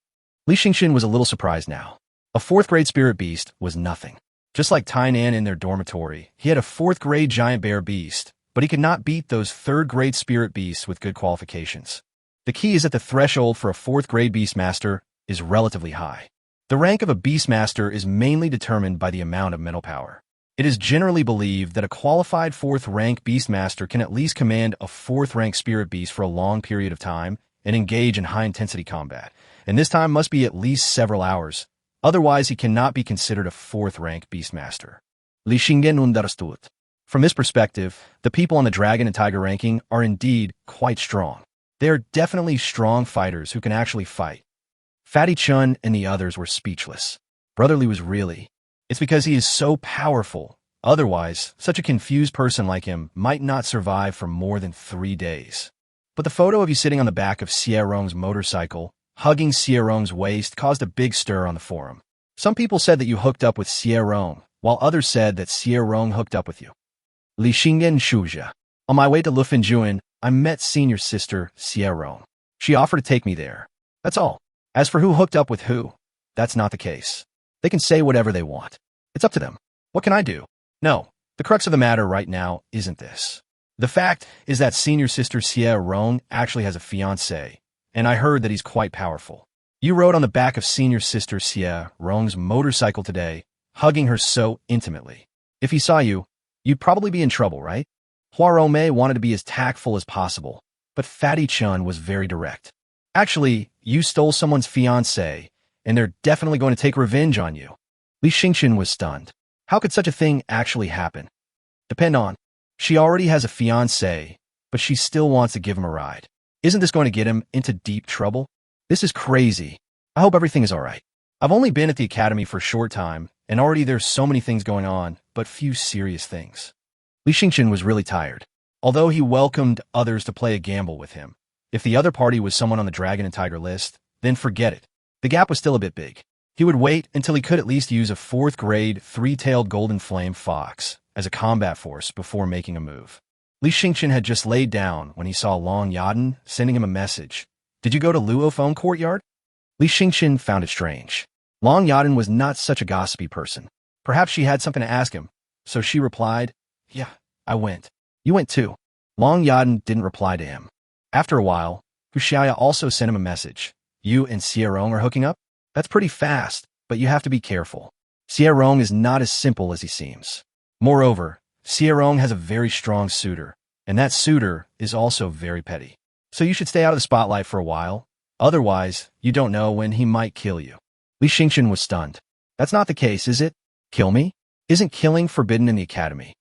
Li Xingqian was a little surprised now. A 4th grade spirit beast was nothing. Just like Tainan in their dormitory, he had a 4th grade giant bear beast, but he could not beat those 3rd grade spirit beasts with good qualifications. The key is that the threshold for a 4th grade Beastmaster is relatively high. The rank of a Beastmaster is mainly determined by the amount of mental power. It is generally believed that a qualified 4th rank Beastmaster can at least command a 4th rank spirit beast for a long period of time and engage in high-intensity combat, and this time must be at least several hours. Otherwise, he cannot be considered a 4th rank Beastmaster. Li Xingqian understood. From this perspective, the people on the Dragon and Tiger ranking are indeed quite strong. They are definitely strong fighters who can actually fight. Fatty Chun and the others were speechless. Brotherly was really. It's because he is so powerful. Otherwise, such a confused person like him might not survive for more than 3 days. But the photo of you sitting on the back of Xie Rong's motorcycle, hugging Xie Rong's waist, caused a big stir on the forum. Some people said that you hooked up with Xie Rong, while others said that Xie Rong hooked up with you. Li Xingyan Shuja. On my way to Lufenjuan, I met senior sister Xie Rong. She offered to take me there. That's all. As for who hooked up with who, that's not the case. They can say whatever they want. It's up to them. What can I do? No, the crux of the matter right now isn't this. The fact is that senior sister Xie Rong actually has a fiancé, and I heard that he's quite powerful. You rode on the back of senior sister Xie Rong's motorcycle today, hugging her so intimately. If he saw you, you'd probably be in trouble, right? Hua Rongmei wanted to be as tactful as possible, but Fatty Chun was very direct. Actually, you stole someone's fiancé, and they're definitely going to take revenge on you. Li Xingqian was stunned. How could such a thing actually happen? Depend on. She already has a fiancé, but she still wants to give him a ride. Isn't this going to get him into deep trouble? This is crazy. I hope everything is all right. I've only been at the academy for a short time, and already there's so many things going on, but few serious things. Li Xingqian was really tired. Although he welcomed others to play a gamble with him. If the other party was someone on the Dragon and Tiger list, then forget it. The gap was still a bit big. He would wait until he could at least use a 4th grade, 3-tailed golden flame fox as a combat force before making a move. Li Xingqian had just laid down when he saw Long Yaden sending him a message. Did you go to Luophone Courtyard? Li Xingqian found it strange. Long Yaden was not such a gossipy person. Perhaps she had something to ask him, so she replied, yeah, I went. You went too. Long Yaden didn't reply to him. After a while, Hu Xiaoya also sent him a message. You and Xierong are hooking up? That's pretty fast, but you have to be careful. Xierong is not as simple as he seems. Moreover, Xierong has a very strong suitor, and that suitor is also very petty. So you should stay out of the spotlight for a while. Otherwise, you don't know when he might kill you. Li Xingqian was stunned. That's not the case, is it? Kill me? Isn't killing forbidden in the academy?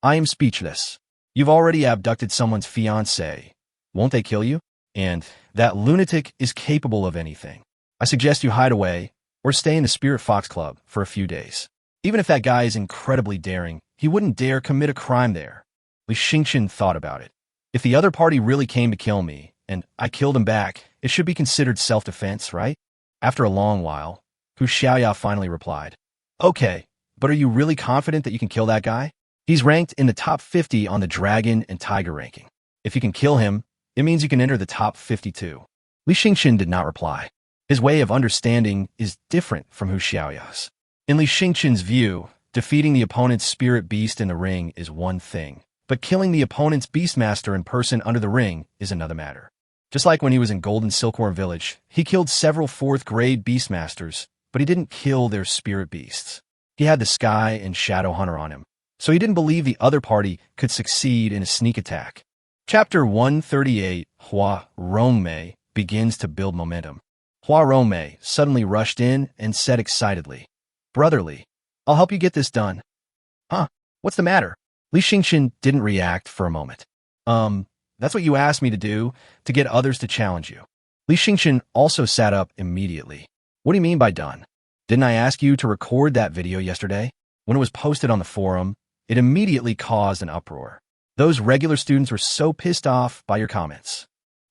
I am speechless. You've already abducted someone's fiancée. Won't they kill you? And that lunatic is capable of anything. I suggest you hide away or stay in the Spirit Fox Club for a few days. Even if that guy is incredibly daring, he wouldn't dare commit a crime there. Li Xingqian thought about it. If the other party really came to kill me, and I killed him back, it should be considered self-defense, right? After a long while, Hu Xiaoya finally replied, okay, but are you really confident that you can kill that guy? He's ranked in the top 50 on the Dragon and Tiger ranking. If you can kill him, it means you can enter the top 52. Li Xingqian did not reply. His way of understanding is different from Hu Xiaoya's. In Li Xingqian's view, defeating the opponent's spirit beast in the ring is one thing, but killing the opponent's beastmaster in person under the ring is another matter. Just like when he was in Golden Silkworm Village, he killed several 4th grade beastmasters, but he didn't kill their spirit beasts. He had the Sky and Shadow Hunter on him, so he didn't believe the other party could succeed in a sneak attack. Chapter 138, Hua Rongmei, begins to build momentum. Hua Rongmei suddenly rushed in and said excitedly, Brotherly, I'll help you get this done. Huh? What's the matter? Li Xingqian didn't react for a moment. That's what you asked me to do, to get others to challenge you. Li Xingqian also sat up immediately. What do you mean by done? Didn't I ask you to record that video yesterday? When it was posted on the forum, it immediately caused an uproar. Those regular students were so pissed off by your comments.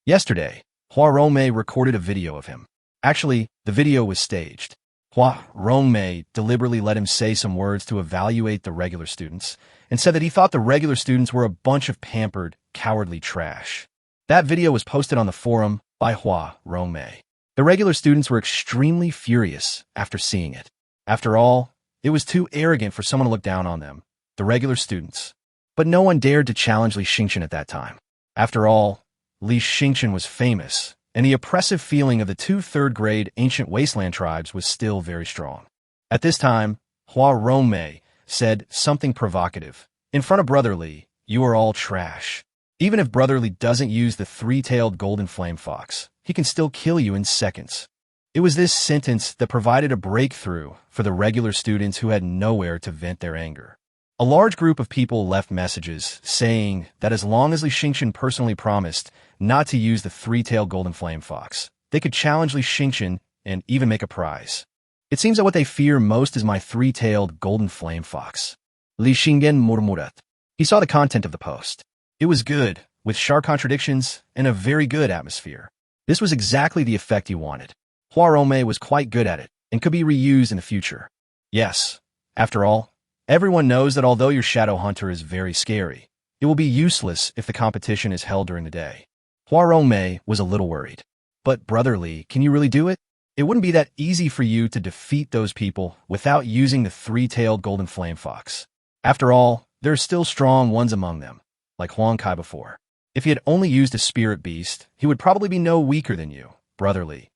Yesterday, Hua Rongmei recorded a video of him. Actually, the video was staged. Hua Rongmei deliberately let him say some words to evaluate the regular students, and said that he thought the regular students were a bunch of pampered, cowardly trash. That video was posted on the forum by Hua Rongmei. The regular students were extremely furious after seeing it. After all, it was too arrogant for someone to look down on them, the regular students. But no one dared to challenge Li Xingqian at that time. After all, Li Xingqian was famous, and the oppressive feeling of the 2 3rd-grade ancient wasteland tribes was still very strong. At this time, Hua Rongmei said something provocative. In front of Brotherly, you are all trash. Even if Brotherly doesn't use the 3-tailed golden flame fox, he can still kill you in seconds. It was this sentence that provided a breakthrough for the regular students who had nowhere to vent their anger. A large group of people left messages saying that as long as Li Xingqian personally promised not to use the 3-tailed golden flame fox, they could challenge Li Xingqian and even make a prize. It seems that what they fear most is my 3-tailed golden flame fox. Li Xingqian murmurat. He saw the content of the post. It was good, with sharp contradictions and a very good atmosphere. This was exactly the effect he wanted. Hua Rongmei was quite good at it and could be reused in the future. Yes, after all, everyone knows that although your shadow hunter is very scary, it will be useless if the competition is held during the day. Hua Rongmei was a little worried. But Brotherly, can you really do it? It wouldn't be that easy for you to defeat those people without using the 3-tailed golden flame fox. After all, there are still strong ones among them, like Huang Kai before. If he had only used a spirit beast, he would probably be no weaker than you, Brotherly.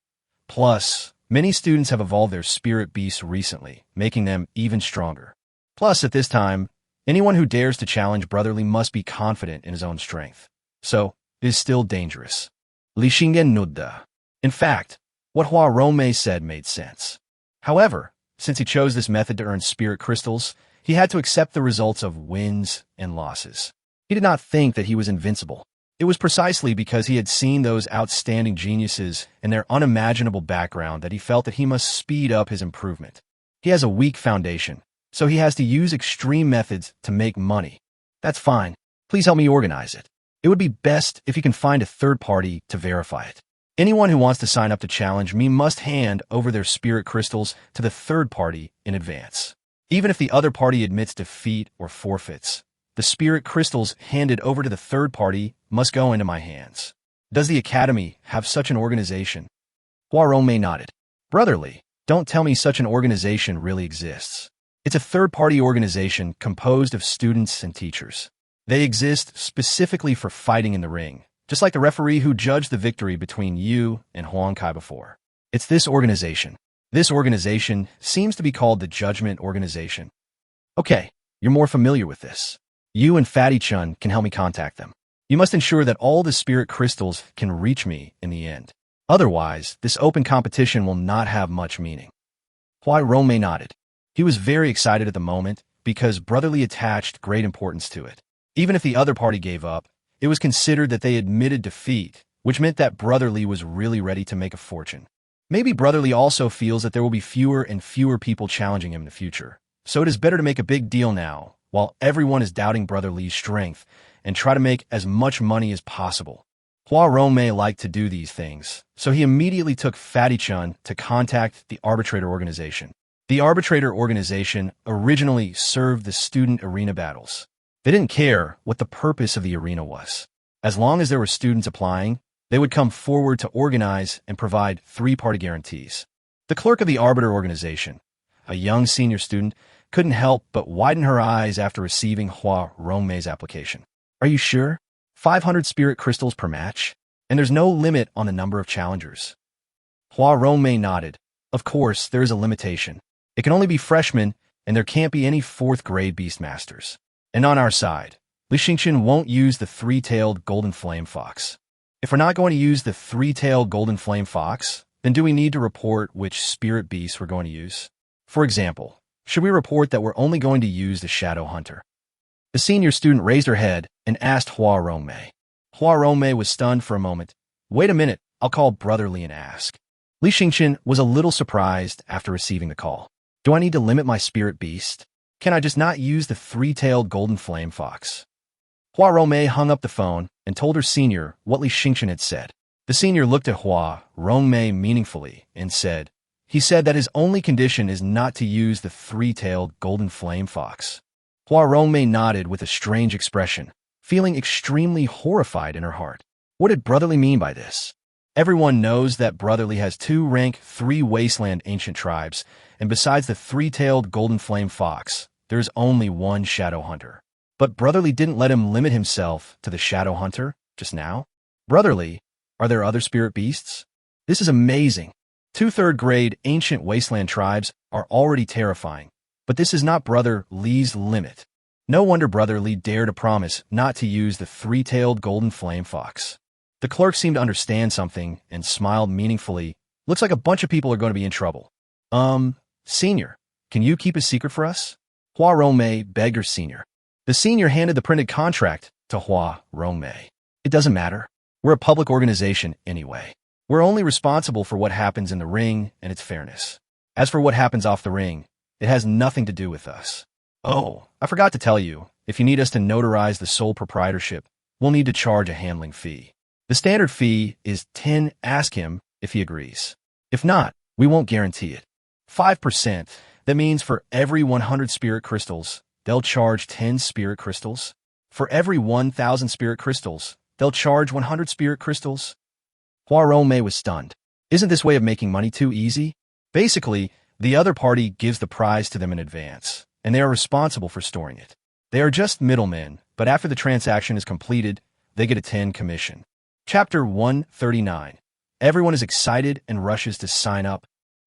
Plus, many students have evolved their spirit beasts recently, making them even stronger. Plus, at this time, anyone who dares to challenge Brotherly must be confident in his own strength. So, it is still dangerous. Li Xingqian nudda. In fact, what Hua Rongmei said made sense. However, since he chose this method to earn spirit crystals, he had to accept the results of wins and losses. He did not think that he was invincible. It was precisely because he had seen those outstanding geniuses and their unimaginable background that he felt that he must speed up his improvement. He has a weak foundation, so he has to use extreme methods to make money. That's fine. Please help me organize it. It would be best if you can find a third party to verify it. Anyone who wants to sign up to challenge me must hand over their spirit crystals to the third party in advance. Even if the other party admits defeat or forfeits, the spirit crystals handed over to the third party must go into my hands. Does the Academy have such an organization? Li Yueming nodded. Brotherly, don't tell me such an organization really exists. It's a third-party organization composed of students and teachers. They exist specifically for fighting in the ring, just like the referee who judged the victory between you and Huang Kai before. It's this organization. This organization seems to be called the Judgment Organization. Okay, you're more familiar with this. You and Fatty Chun can help me contact them. You must ensure that all the spirit crystals can reach me in the end. Otherwise, this open competition will not have much meaning. Li Yueming nodded. He was very excited at the moment because Brotherly attached great importance to it. Even if the other party gave up, it was considered that they admitted defeat, which meant that Brotherly was really ready to make a fortune. Maybe Brotherly also feels that there will be fewer and fewer people challenging him in the future. So it is better to make a big deal now, while everyone is doubting Brotherly's strength, and try to make as much money as possible. Li Yueming liked to do these things, so he immediately took Fatty Chun to contact the Arbitrator Organization. The Arbitrator Organization originally served the student arena battles. They didn't care what the purpose of the arena was. As long as there were students applying, they would come forward to organize and provide three-party guarantees. The clerk of the Arbiter Organization, a young senior student, couldn't help but widen her eyes after receiving Li Yueming's application. Are you sure? 500 spirit crystals per match? And there's no limit on the number of challengers. Li Yueming nodded. Of course, there is a limitation. It can only be freshmen, and there can't be any fourth-grade Beastmasters. And on our side, Li Xingqian won't use the three-tailed golden flame fox. If we're not going to use the three-tailed golden flame fox, then do we need to report which spirit beasts we're going to use? For example, should we report that we're only going to use the Shadow Hunter? The senior student raised her head and asked Li Yueming. Li Yueming was stunned for a moment. Wait a minute, I'll call Brotherly and ask. Li Xingqian was a little surprised after receiving the call. Do I need to limit my spirit beast? Can I just not use the three-tailed golden flame fox? Li Yueming hung up the phone and told her senior what Li Xingqian had said. The senior looked at Li Yueming meaningfully and said, he said that his only condition is not to use the three-tailed golden flame fox. Li Yueming nodded with a strange expression, feeling extremely horrified in her heart. What did Brotherly mean by this? Everyone knows that Brotherly has 2 rank 3 wasteland ancient tribes, and besides the three-tailed golden flame fox, there's only one Shadow Hunter. But Brotherly didn't let him limit himself to the Shadow Hunter just now. Brotherly, are there other spirit beasts? This is amazing. 2 third-grade ancient wasteland tribes are already terrifying, but this is not Brother Li's limit. No wonder Brother Li dared to promise not to use the three-tailed golden flame fox. The clerk seemed to understand something and smiled meaningfully. Looks like a bunch of people are going to be in trouble. Senior, can you keep a secret for us? Li Yueming begged her senior. The senior handed the printed contract to Li Yueming. It doesn't matter. We're a public organization anyway. We're only responsible for what happens in the ring and its fairness. As for what happens off the ring, it has nothing to do with us. Oh, I forgot to tell you, if you need us to notarize the sole proprietorship, we'll need to charge a handling fee. The standard fee is 10. Ask him if he agrees. If not, we won't guarantee it. 5%. That means for every 100 spirit crystals, they'll charge 10 spirit crystals. For every 1,000 spirit crystals, they'll charge 100 spirit crystals. Li Yueming was stunned. Isn't this way of making money too easy? Basically, the other party gives the prize to them in advance, and they are responsible for storing it. They are just middlemen, but after the transaction is completed, they get a 10 commission. Chapter 139. Everyone is excited and rushes to sign up.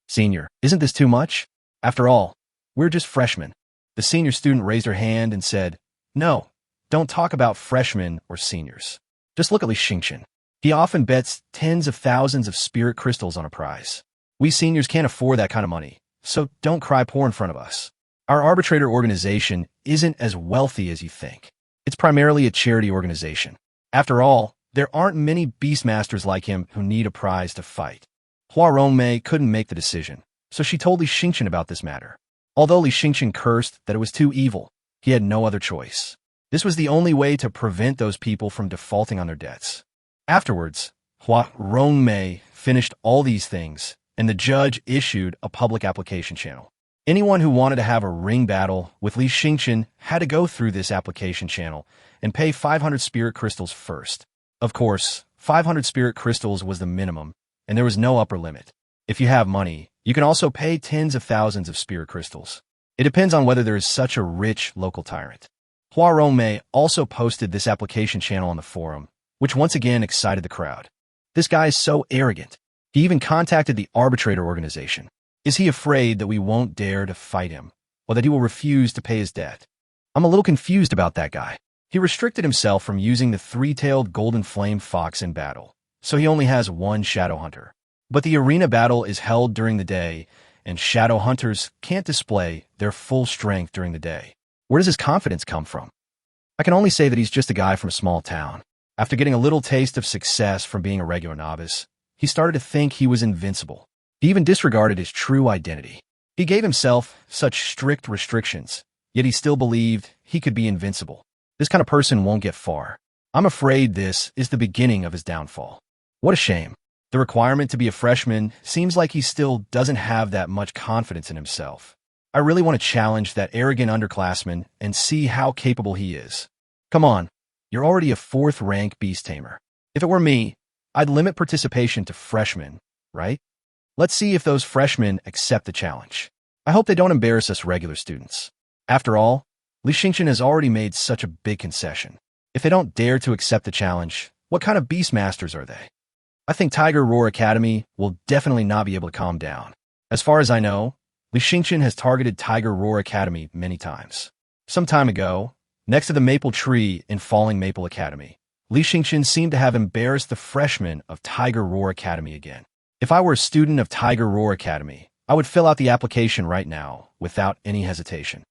Senior, isn't this too much? After all, we're just freshmen. The senior student raised her hand and said, no, don't talk about freshmen or seniors. Just look at Li Xingqian. He often bets tens of thousands of spirit crystals on a prize. We seniors can't afford that kind of money, so don't cry poor in front of us. Our arbitrator organization isn't as wealthy as you think. It's primarily a charity organization. After all, There aren't many Beastmasters like him who need a prize to fight. Hua Rongmei couldn't make the decision, so she told Li Xingchen about this matter. Although Li Xingchen cursed that it was too evil, he had no other choice. This was the only way to prevent those people from defaulting on their debts. Afterwards, Hua Rongmei finished all these things, and the judge issued a public application channel. Anyone who wanted to have a ring battle with Li Xingchen had to go through this application channel and pay 500 spirit crystals first. Of course, 500 spirit crystals was the minimum, and there was no upper limit. If you have money, you can also pay tens of thousands of spirit crystals. It depends on whether there is such a rich local tyrant. Hua Rongmei also posted this application channel on the forum, which once again excited the crowd. This guy is so arrogant. He even contacted the arbitrator organization. Is he afraid that we won't dare to fight him, or that he will refuse to pay his debt? I'm a little confused about that guy. He restricted himself from using the three-tailed golden flame fox in battle, so he only has one shadow hunter. But the arena battle is held during the day, and shadow hunters can't display their full strength during the day. Where does his confidence come from? I can only say that he's just a guy from a small town. After getting a little taste of success from being a regular novice, he started to think he was invincible. He even disregarded his true identity. He gave himself such strict restrictions, yet he still believed he could be invincible. This kind of person won't get far. I'm afraid this is the beginning of his downfall. What a shame. The requirement to be a freshman seems like he still doesn't have that much confidence in himself. I really want to challenge that arrogant underclassman and see how capable he is. Come on, you're already a 4th rank Beast Tamer. If it were me, I'd limit participation to freshmen, right? Let's see if those freshmen accept the challenge. I hope they don't embarrass us regular students. After all, Li Xingchen has already made such a big concession. If they don't dare to accept the challenge, what kind of Beastmasters are they? I think Tiger Roar Academy will definitely not be able to calm down. As far as I know, Li Xingchen has targeted Tiger Roar Academy many times. Some time ago, next to the maple tree in Falling Maple Academy, Li Xingchen seemed to have embarrassed the freshmen of Tiger Roar Academy again. If I were a student of Tiger Roar Academy, I would fill out the application right now without any hesitation.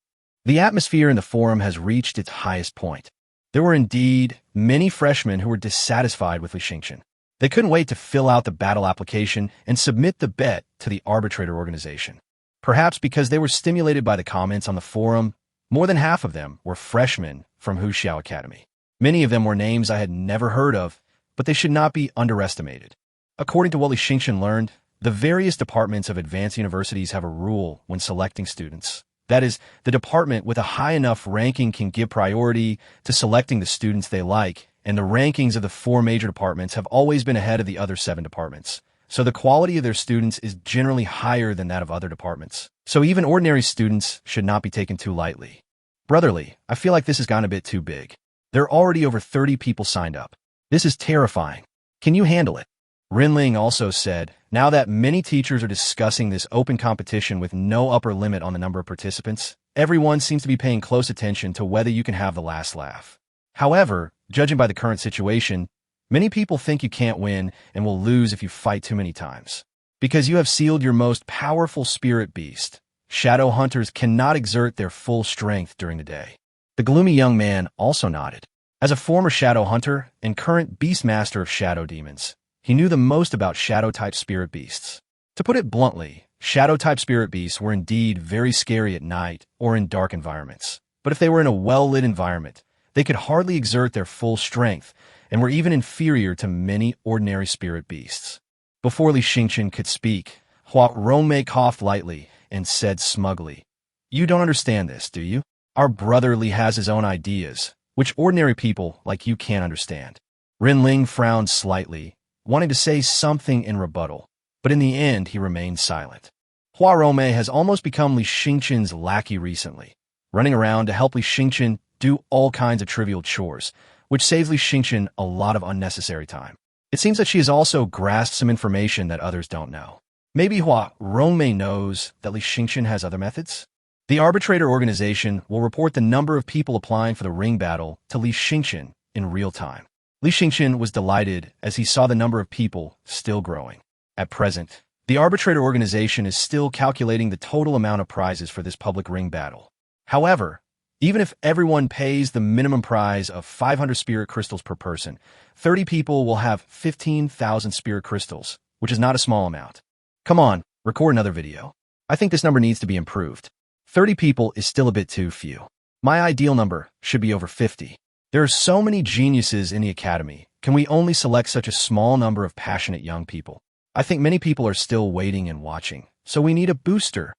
The atmosphere in the forum has reached its highest point. There were indeed many freshmen who were dissatisfied with Li Xingchen. They couldn't wait to fill out the battle application and submit the bet to the arbitrator organization. Perhaps because they were stimulated by the comments on the forum, more than half of them were freshmen from Huxiao Academy. Many of them were names I had never heard of, but they should not be underestimated. According to what Li Xingchen learned, the various departments of advanced universities have a rule when selecting students. That is, the department with a high enough ranking can give priority to selecting the students they like, and the rankings of the 4 major departments have always been ahead of the other 7 departments. So the quality of their students is generally higher than that of other departments. So even ordinary students should not be taken too lightly. Brotherly, I feel like this has gone a bit too big. There are already over 30 people signed up. This is terrifying. Can you handle it? Rinling also said, now that many teachers are discussing this open competition with no upper limit on the number of participants, everyone seems to be paying close attention to whether you can have the last laugh. However, judging by the current situation, many people think you can't win and will lose if you fight too many times. Because you have sealed your most powerful spirit beast, shadow hunters cannot exert their full strength during the day. The gloomy young man also nodded. As a former shadow hunter and current beastmaster of shadow demons, he knew the most about shadow-type spirit beasts. To put it bluntly, shadow-type spirit beasts were indeed very scary at night or in dark environments. But if they were in a well-lit environment, they could hardly exert their full strength and were even inferior to many ordinary spirit beasts. Before Li Xingchen could speak, Hua Rongmei coughed lightly and said smugly, "You don't understand this, do you? Our brother Li has his own ideas, which ordinary people like you can't understand." Rinling frowned slightly, wanting to say something in rebuttal, but in the end he remained silent. Hua Rongmei has almost become Li Xingchen's lackey recently, running around to help Li Xingchen do all kinds of trivial chores, which saves Li Xingchen a lot of unnecessary time. It seems that she has also grasped some information that others don't know. Maybe Hua Rongmei knows that Li Xingchen has other methods? The arbitrator organization will report the number of people applying for the ring battle to Li Xingchen in real time. Li Xingchen was delighted as he saw the number of people still growing. At present, the arbitrator organization is still calculating the total amount of prizes for this public ring battle. However, Even if everyone pays the minimum prize of 500 spirit crystals per person, 30 people will have 15,000 spirit crystals, which is not a small amount. Come on, record another video. I think this number needs to be improved. 30 people is still a bit too few. My ideal number should be over 50. There are so many geniuses in the academy. Can we only select such a small number of passionate young people? I think many people are still waiting and watching, so we need a booster.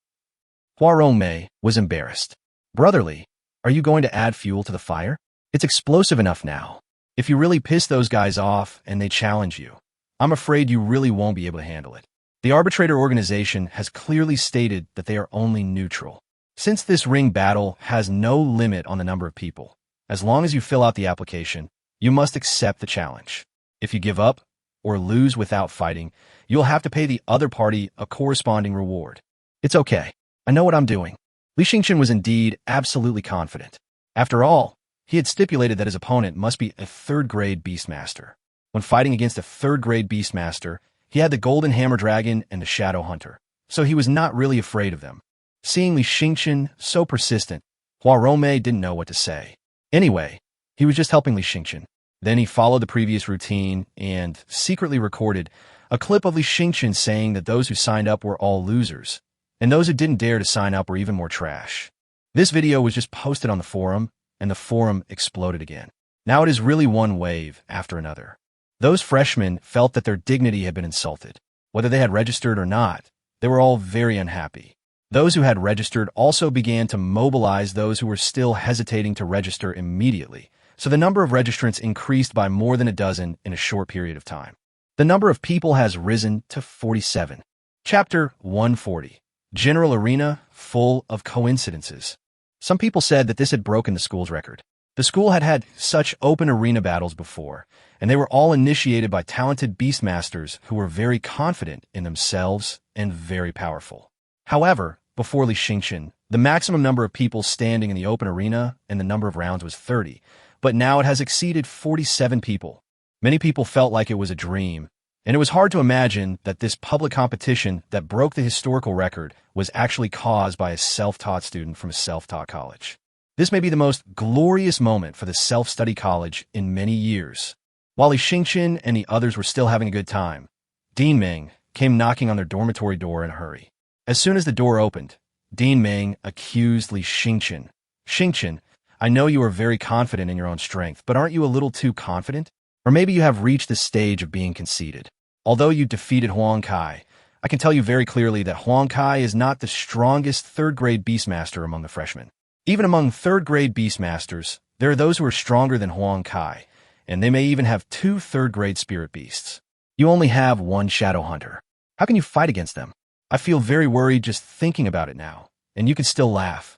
Huarong was embarrassed. Brotherly, are you going to add fuel to the fire? It's explosive enough now. If you really piss those guys off and they challenge you, I'm afraid you really won't be able to handle it. The arbitrator organization has clearly stated that they are only neutral. Since this ring battle has no limit on the number of people, as long as you fill out the application, you must accept the challenge. If you give up or lose without fighting, you'll have to pay the other party a corresponding reward. It's okay. I know what I'm doing. Li Yueming was indeed absolutely confident. After all, he had stipulated that his opponent must be a third-grade Beastmaster. When fighting against a third-grade Beastmaster, he had the Golden Hammer Dragon and the Shadow Hunter, so he was not really afraid of them. Seeing Li Yueming so persistent, Huarong didn't know what to say. Anyway, he was just helping Li Yueming. Then he followed the previous routine and secretly recorded a clip of Li Yueming saying that those who signed up were all losers, and those who didn't dare to sign up were even more trash. This video was just posted on the forum, and the forum exploded again. Now it is really one wave after another. Those freshmen felt that their dignity had been insulted. Whether they had registered or not, they were all very unhappy. Those who had registered also began to mobilize those who were still hesitating to register immediately, so the number of registrants increased by more than a dozen in a short period of time. The number of people has risen to 47. Chapter 140. General Arena full of coincidences. Some people said that this had broken the school's record. The school had had such open arena battles before, and they were all initiated by talented Beastmasters who were very confident in themselves and very powerful. However, before Li Yueming, the maximum number of people standing in the open arena and the number of rounds was 30, but now it has exceeded 47 people. Many people felt like it was a dream, and it was hard to imagine that this public competition that broke the historical record was actually caused by a self-taught student from a self-taught college. This may be the most glorious moment for the self-study college in many years. While Li Yueming and the others were still having a good time, Dean Ming came knocking on their dormitory door in a hurry. As soon as the door opened, Dean Ming accused Li Yueming. "Yueming, I know you are very confident in your own strength, but aren't you a little too confident? Or maybe you have reached the stage of being conceited. Although you defeated Huang Kai, I can tell you very clearly that Huang Kai is not the strongest third-grade Beastmaster among the freshmen. Even among third-grade Beastmasters, there are those who are stronger than Huang Kai, and they may even have 2 third-grade spirit beasts. You only have 1 Shadow Hunter. How can you fight against them? I feel very worried just thinking about it now, and you can still laugh.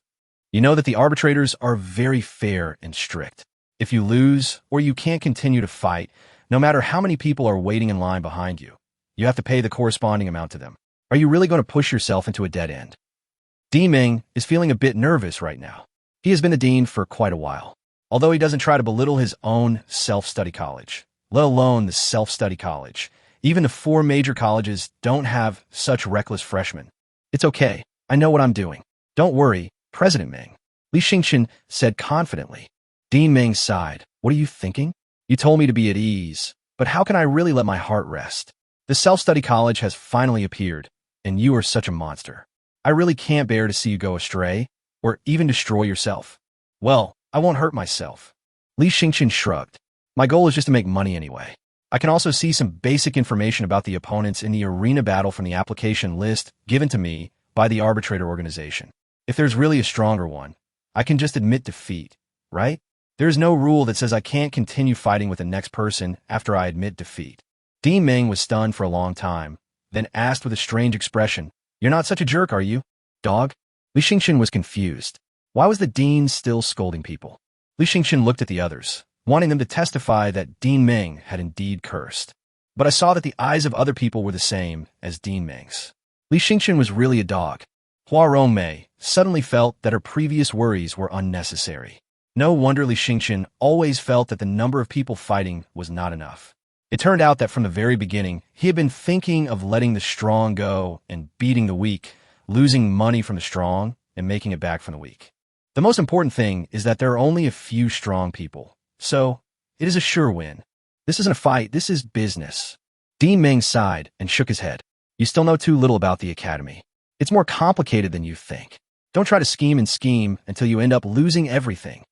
You know that the arbitrators are very fair and strict. If you lose, or you can't continue to fight, no matter how many people are waiting in line behind you, you have to pay the corresponding amount to them. Are you really going to push yourself into a dead end?" Dean Ming is feeling a bit nervous right now. He has been the dean for quite a while. Although he doesn't try to belittle his own self-study college, let alone the self-study college, even the 4 major colleges don't have such reckless freshmen. "It's okay. I know what I'm doing. Don't worry, President Ming," Li Yueming said confidently. Dean Ming sighed. "What are you thinking? You told me to be at ease, but how can I really let my heart rest? The self-study college has finally appeared, and you are such a monster. I really can't bear to see you go astray, or even destroy yourself." "Well, I won't hurt myself." Li Yueming shrugged. "My goal is just to make money anyway. I can also see some basic information about the opponents in the arena battle from the application list given to me by the arbitrator organization. If there's really a stronger one, I can just admit defeat, right? There's no rule that says I can't continue fighting with the next person after I admit defeat." Dean Ming was stunned for a long time, then asked with a strange expression, "You're not such a jerk, are you, dog?" Li Yueming was confused. Why was the dean still scolding people? Li Yueming looked at the others, wanting them to testify that Dean Ming had indeed cursed. But I saw that the eyes of other people were the same as Dean Ming's. Li Yueming was really a dog. Huarong suddenly felt that her previous worries were unnecessary. No wonder Li Yueming always felt that the number of people fighting was not enough. It turned out that from the very beginning, he had been thinking of letting the strong go and beating the weak, losing money from the strong and making it back from the weak. The most important thing is that there are only a few strong people, so it is a sure win. This isn't a fight, this is business. Li Yueming sighed and shook his head. You still know too little about the academy. It's more complicated than you think. Don't try to scheme and scheme until you end up losing everything.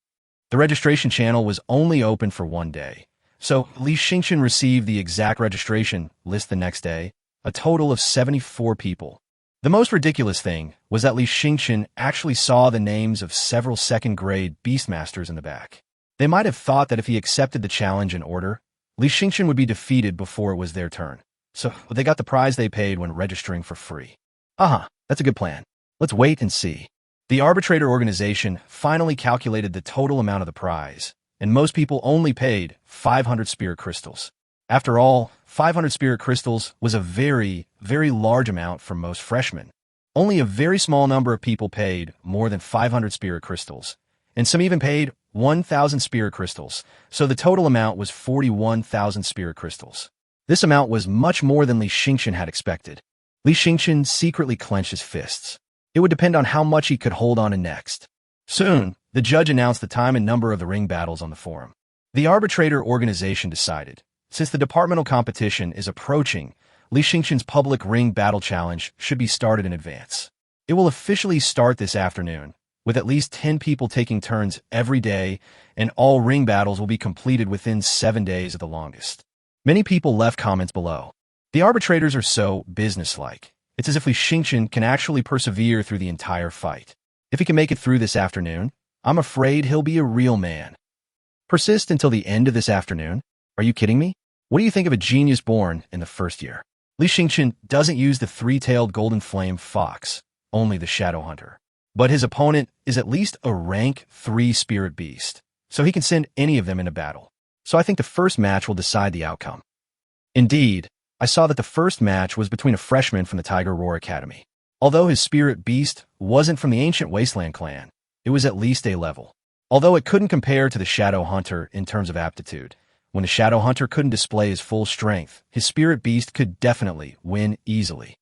The registration channel was only open for one day, so Li Yueming received the exact registration list the next day, a total of 74 people. The most ridiculous thing was that Li Yueming actually saw the names of several second-grade Beastmasters in the back. They might have thought that if he accepted the challenge in order, Li Yueming would be defeated before it was their turn. So they got the prize they paid when registering for free. That's a good plan. Let's wait and see. The arbitrator organization finally calculated the total amount of the prize, and most people only paid 500 spirit crystals. After all, 500 spirit crystals was a very, very large amount for most freshmen. Only a very small number of people paid more than 500 spirit crystals, and some even paid 1,000 spirit crystals, so the total amount was 41,000 spirit crystals. This amount was much more than Li Yueming had expected. Li Yueming secretly clenched his fists. It would depend on how much he could hold on to next. Soon, the judge announced the time and number of the ring battles on the forum. The arbitrator organization decided, since the departmental competition is approaching, Li Yueming's public ring battle challenge should be started in advance. It will officially start this afternoon, with at least 10 people taking turns every day, and all ring battles will be completed within 7 days at the longest. Many people left comments below. The arbitrators are so businesslike. It's as if Li Yueming can actually persevere through the entire fight. If he can make it through this afternoon, I'm afraid he'll be a real man. Persist until the end of this afternoon? Are you kidding me? What do you think of a genius born in the first year? Li Yueming doesn't use the three-tailed golden flame fox, only the shadow hunter. But his opponent is at least a rank 3 spirit beast, so he can send any of them into battle. So I think the first match will decide the outcome. Indeed, I saw that the first match was between a freshman from the Tiger Roar Academy. Although his spirit beast wasn't from the ancient Wasteland clan, it was at least A level. Although it couldn't compare to the Shadow Hunter in terms of aptitude, when the Shadow Hunter couldn't display his full strength, his spirit beast could definitely win easily.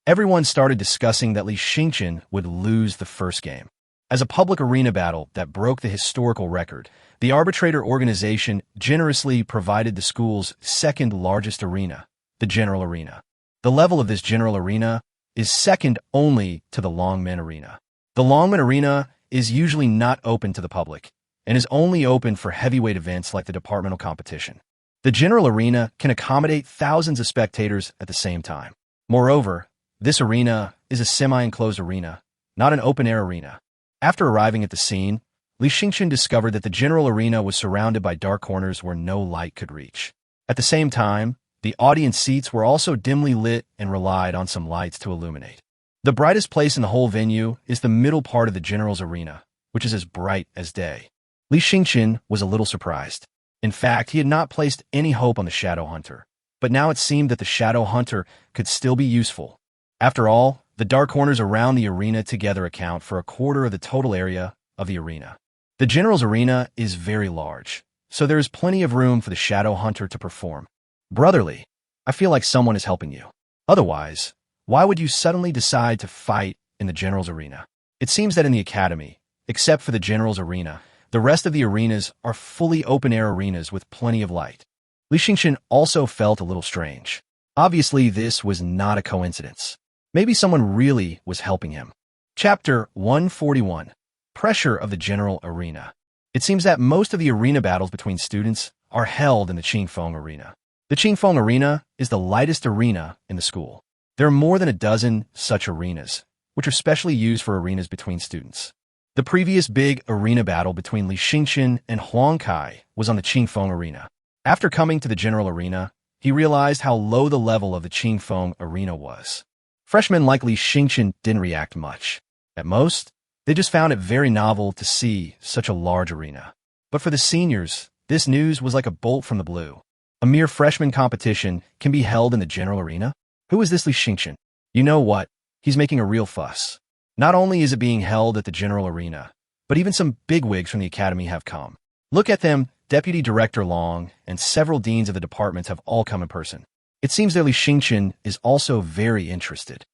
Everyone started discussing that Li Yueming would lose the first game. As a public arena battle that broke the historical record, the arbitrator organization generously provided the school's second largest arena, the General Arena. The level of this General Arena is second only to the Longmen Arena. The Longmen Arena is usually not open to the public and is only open for heavyweight events like the departmental competition. The General Arena can accommodate thousands of spectators at the same time. Moreover, this arena is a semi-enclosed arena, not an open-air arena. After arriving at the scene, Li Yueming discovered that the General Arena was surrounded by dark corners where no light could reach. At the same time, the audience seats were also dimly lit and relied on some lights to illuminate. The brightest place in the whole venue is the middle part of the General's Arena, which is as bright as day. Li Yueming was a little surprised. In fact, he had not placed any hope on the Shadow Hunter, but now it seemed that the Shadow Hunter could still be useful. After all, the dark corners around the arena together account for a quarter of the total area of the arena. The General's Arena is very large, so there is plenty of room for the Shadow Hunter to perform. Brotherly, I feel like someone is helping you. Otherwise, why would you suddenly decide to fight in the General's Arena? It seems that in the academy, except for the General's Arena, the rest of the arenas are fully open-air arenas with plenty of light. Li Yueming also felt a little strange. Obviously, this was not a coincidence. Maybe someone really was helping him. Chapter 141. Pressure of the General Arena. It seems that most of the arena battles between students are held in the Qingfeng Arena. The Qingfeng Arena is the lightest arena in the school. There are more than a dozen such arenas, which are specially used for arenas between students. The previous big arena battle between Li Yueming and Huang Kai was on the Qingfeng Arena. After coming to the General Arena, he realized how low the level of the Qingfeng Arena was. Freshmen like Li Yueming didn't react much. At most, they just found it very novel to see such a large arena. But for the seniors, this news was like a bolt from the blue. A mere freshman competition can be held in the General Arena? Who is this Li Yueming? You know what? He's making a real fuss. Not only is it being held at the General Arena, but even some bigwigs from the academy have come. Look at them, Deputy Director Long and several deans of the departments have all come in person. It seems that Li Yueming is also very interested.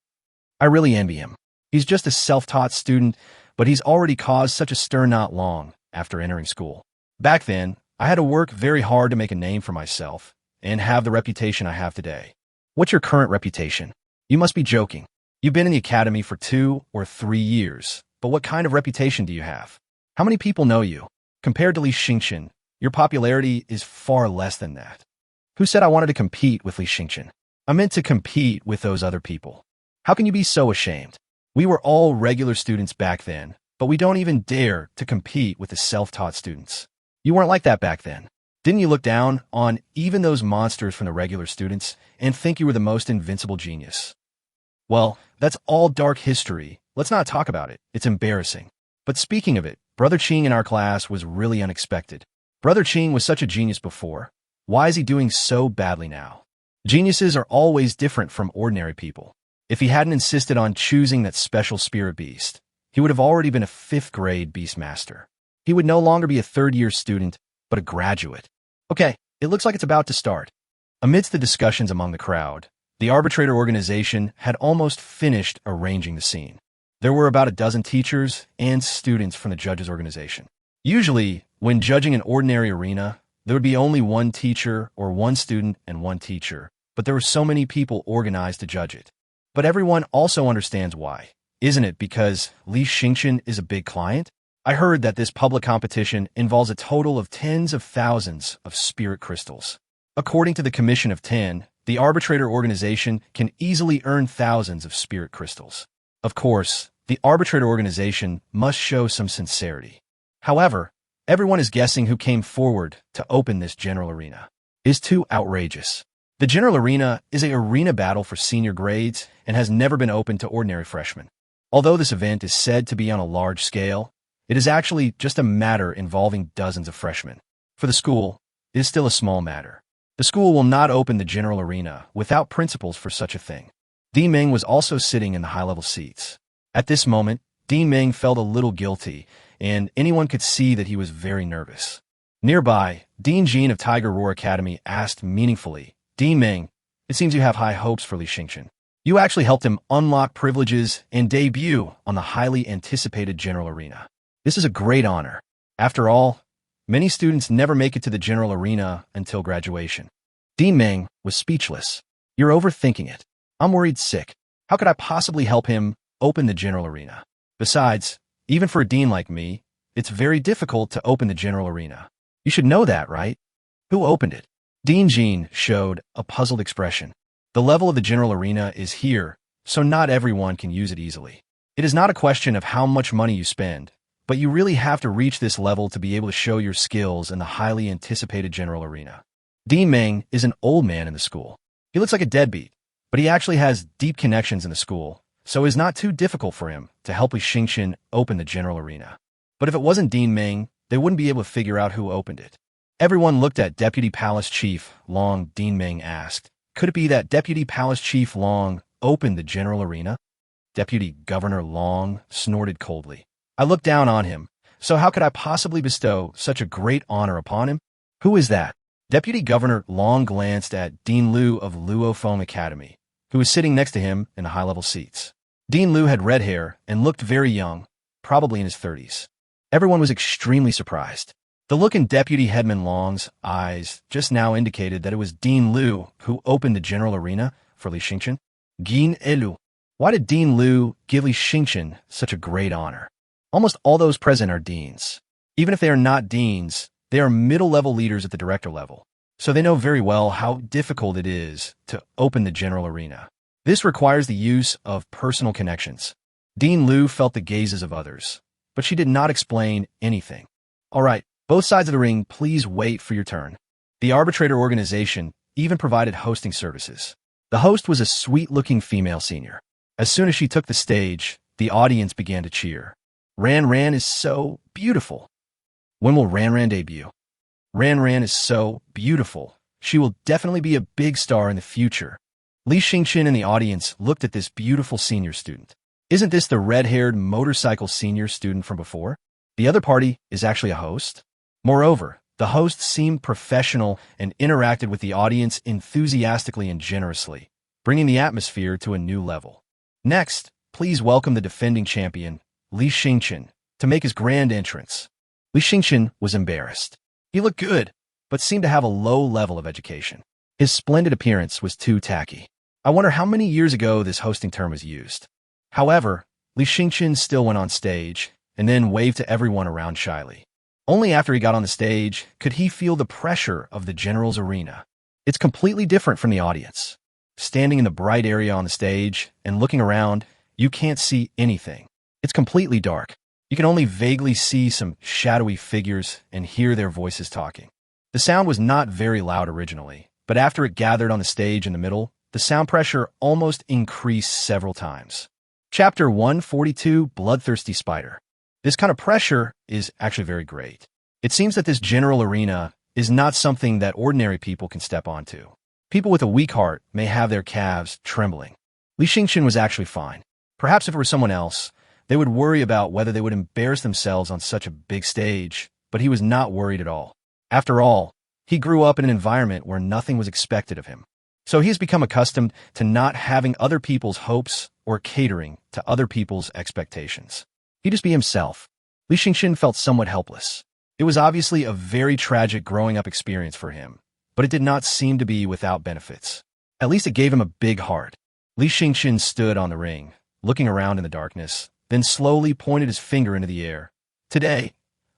I really envy him. He's just a self-taught student, but he's already caused such a stir not long after entering school. Back then, I had to work very hard to make a name for myself and have the reputation I have today. What's your current reputation? You must be joking. You've been in the academy for 2 or 3 years, but what kind of reputation do you have? How many people know you? Compared to Li Yueming, your popularity is far less than that. Who said I wanted to compete with Li Yueming? I meant to compete with those other people. How can you be so ashamed? We were all regular students back then, but we don't even dare to compete with the self-taught students. You weren't like that back then. Didn't you look down on even those monsters from the regular students and think you were the most invincible genius? Well, that's all dark history. Let's not talk about it. It's embarrassing. But speaking of it, Brother Qing in our class was really unexpected. Brother Qing was such a genius before. Why is he doing so badly now? Geniuses are always different from ordinary people. If he hadn't insisted on choosing that special spirit beast, he would have already been a 5th grade Beastmaster. He would no longer be a 3rd-year student, but a graduate. Okay, it looks like it's about to start. Amidst the discussions among the crowd, the arbitrator organization had almost finished arranging the scene. There were about a dozen teachers and students from the judges' organization. Usually, when judging an ordinary arena, there would be only one teacher or one student and one teacher, but there were so many people organized to judge it. But everyone also understands why. Isn't it because Li Yueming is a big client? I heard that this public competition involves a total of tens of thousands of spirit crystals. According to the Commission of 10, the arbitrator organization can easily earn thousands of spirit crystals. Of course, the arbitrator organization must show some sincerity. However, everyone is guessing who came forward to open this general arena. Is too outrageous. The general arena is an arena battle for senior grades and has never been open to ordinary freshmen. Although this event is said to be on a large scale, it is actually just a matter involving dozens of freshmen. For the school, it is still a small matter. The school will not open the general arena without principles for such a thing. Li Yueming was also sitting in the high-level seats. At this moment, Li Yueming felt a little guilty, and anyone could see that he was very nervous. Nearby, Dean Jean of Tiger Roar Academy asked meaningfully, Li Yueming, it seems you have high hopes for Li Yueming. You actually helped him unlock privileges and debut on the highly anticipated general arena. This is a great honor. After all, many students never make it to the general arena until graduation. Li Yueming was speechless. You're overthinking it. I'm worried sick. How could I possibly help him open the general arena? Besides, even for a dean like me, it's very difficult to open the general arena. You should know that, right? Who opened it? Dean Jean showed a puzzled expression. The level of the general arena is here, so not everyone can use it easily. It is not a question of how much money you spend, but you really have to reach this level to be able to show your skills in the highly anticipated general arena. Li Yueming is an old man in the school. He looks like a deadbeat, but he actually has deep connections in the school, so it is not too difficult for him to help Li Yueming open the general arena. But if it wasn't Li Yueming, they wouldn't be able to figure out who opened it. Everyone looked at Deputy Palace Chief Long. Li Yueming asked, could it be that Deputy Palace Chief Long opened the general arena? Deputy Governor Long snorted coldly. I looked down on him, so how could I possibly bestow such a great honor upon him? Who is that? Deputy Governor Long glanced at Dean Liu of Luophong Academy, who was sitting next to him in the high-level seats. Dean Liu had red hair and looked very young, probably in his 30s. Everyone was extremely surprised. The look in Deputy Headman Long's eyes just now indicated that it was Dean Liu who opened the general arena for Li Yueming. Gin Elu. Why did Dean Liu give Li Yueming such a great honor? Almost all those present are deans. Even if they are not deans, they are middle-level leaders at the director level, so they know very well how difficult it is to open the general arena. This requires the use of personal connections. Dean Liu felt the gazes of others, but she did not explain anything. All right, both sides of the ring, please wait for your turn. The arbitrator organization even provided hosting services. The host was a sweet-looking female senior. As soon as she took the stage, the audience began to cheer. Ran Ran is so beautiful. When will Ran Ran debut? Ran Ran is so beautiful. She will definitely be a big star in the future. Li Yueming in the audience looked at this beautiful senior student. Isn't this the red-haired motorcycle senior student from before? The other party is actually a host. Moreover, the host seemed professional and interacted with the audience enthusiastically and generously, bringing the atmosphere to a new level. Next, please welcome the defending champion, Li Yueming, to make his grand entrance. Li Yueming was embarrassed. He looked good, but seemed to have a low level of education. His splendid appearance was too tacky. I wonder how many years ago this hosting term was used. However, Li Yueming still went on stage and then waved to everyone around shyly. Only after he got on the stage could he feel the pressure of the general's arena. It's completely different from the audience. Standing in the bright area on the stage and looking around, you can't see anything. It's completely dark. You can only vaguely see some shadowy figures and hear their voices talking. The sound was not very loud originally, but after it gathered on the stage in the middle, the sound pressure almost increased several times. Chapter 142, Bloodthirsty Spider. This kind of pressure is actually very great. It seems that this general arena is not something that ordinary people can step onto. People with a weak heart may have their calves trembling. Li Yueming was actually fine. Perhaps if it were someone else, they would worry about whether they would embarrass themselves on such a big stage, but he was not worried at all. After all, he grew up in an environment where nothing was expected of him. So he has become accustomed to not having other people's hopes or catering to other people's expectations. He just be himself. Li Yueming felt somewhat helpless. It was obviously a very tragic growing up experience for him, but it did not seem to be without benefits. At least it gave him a big heart. Li Yueming stood on the ring, looking around in the darkness, then slowly pointed his finger into the air. Today,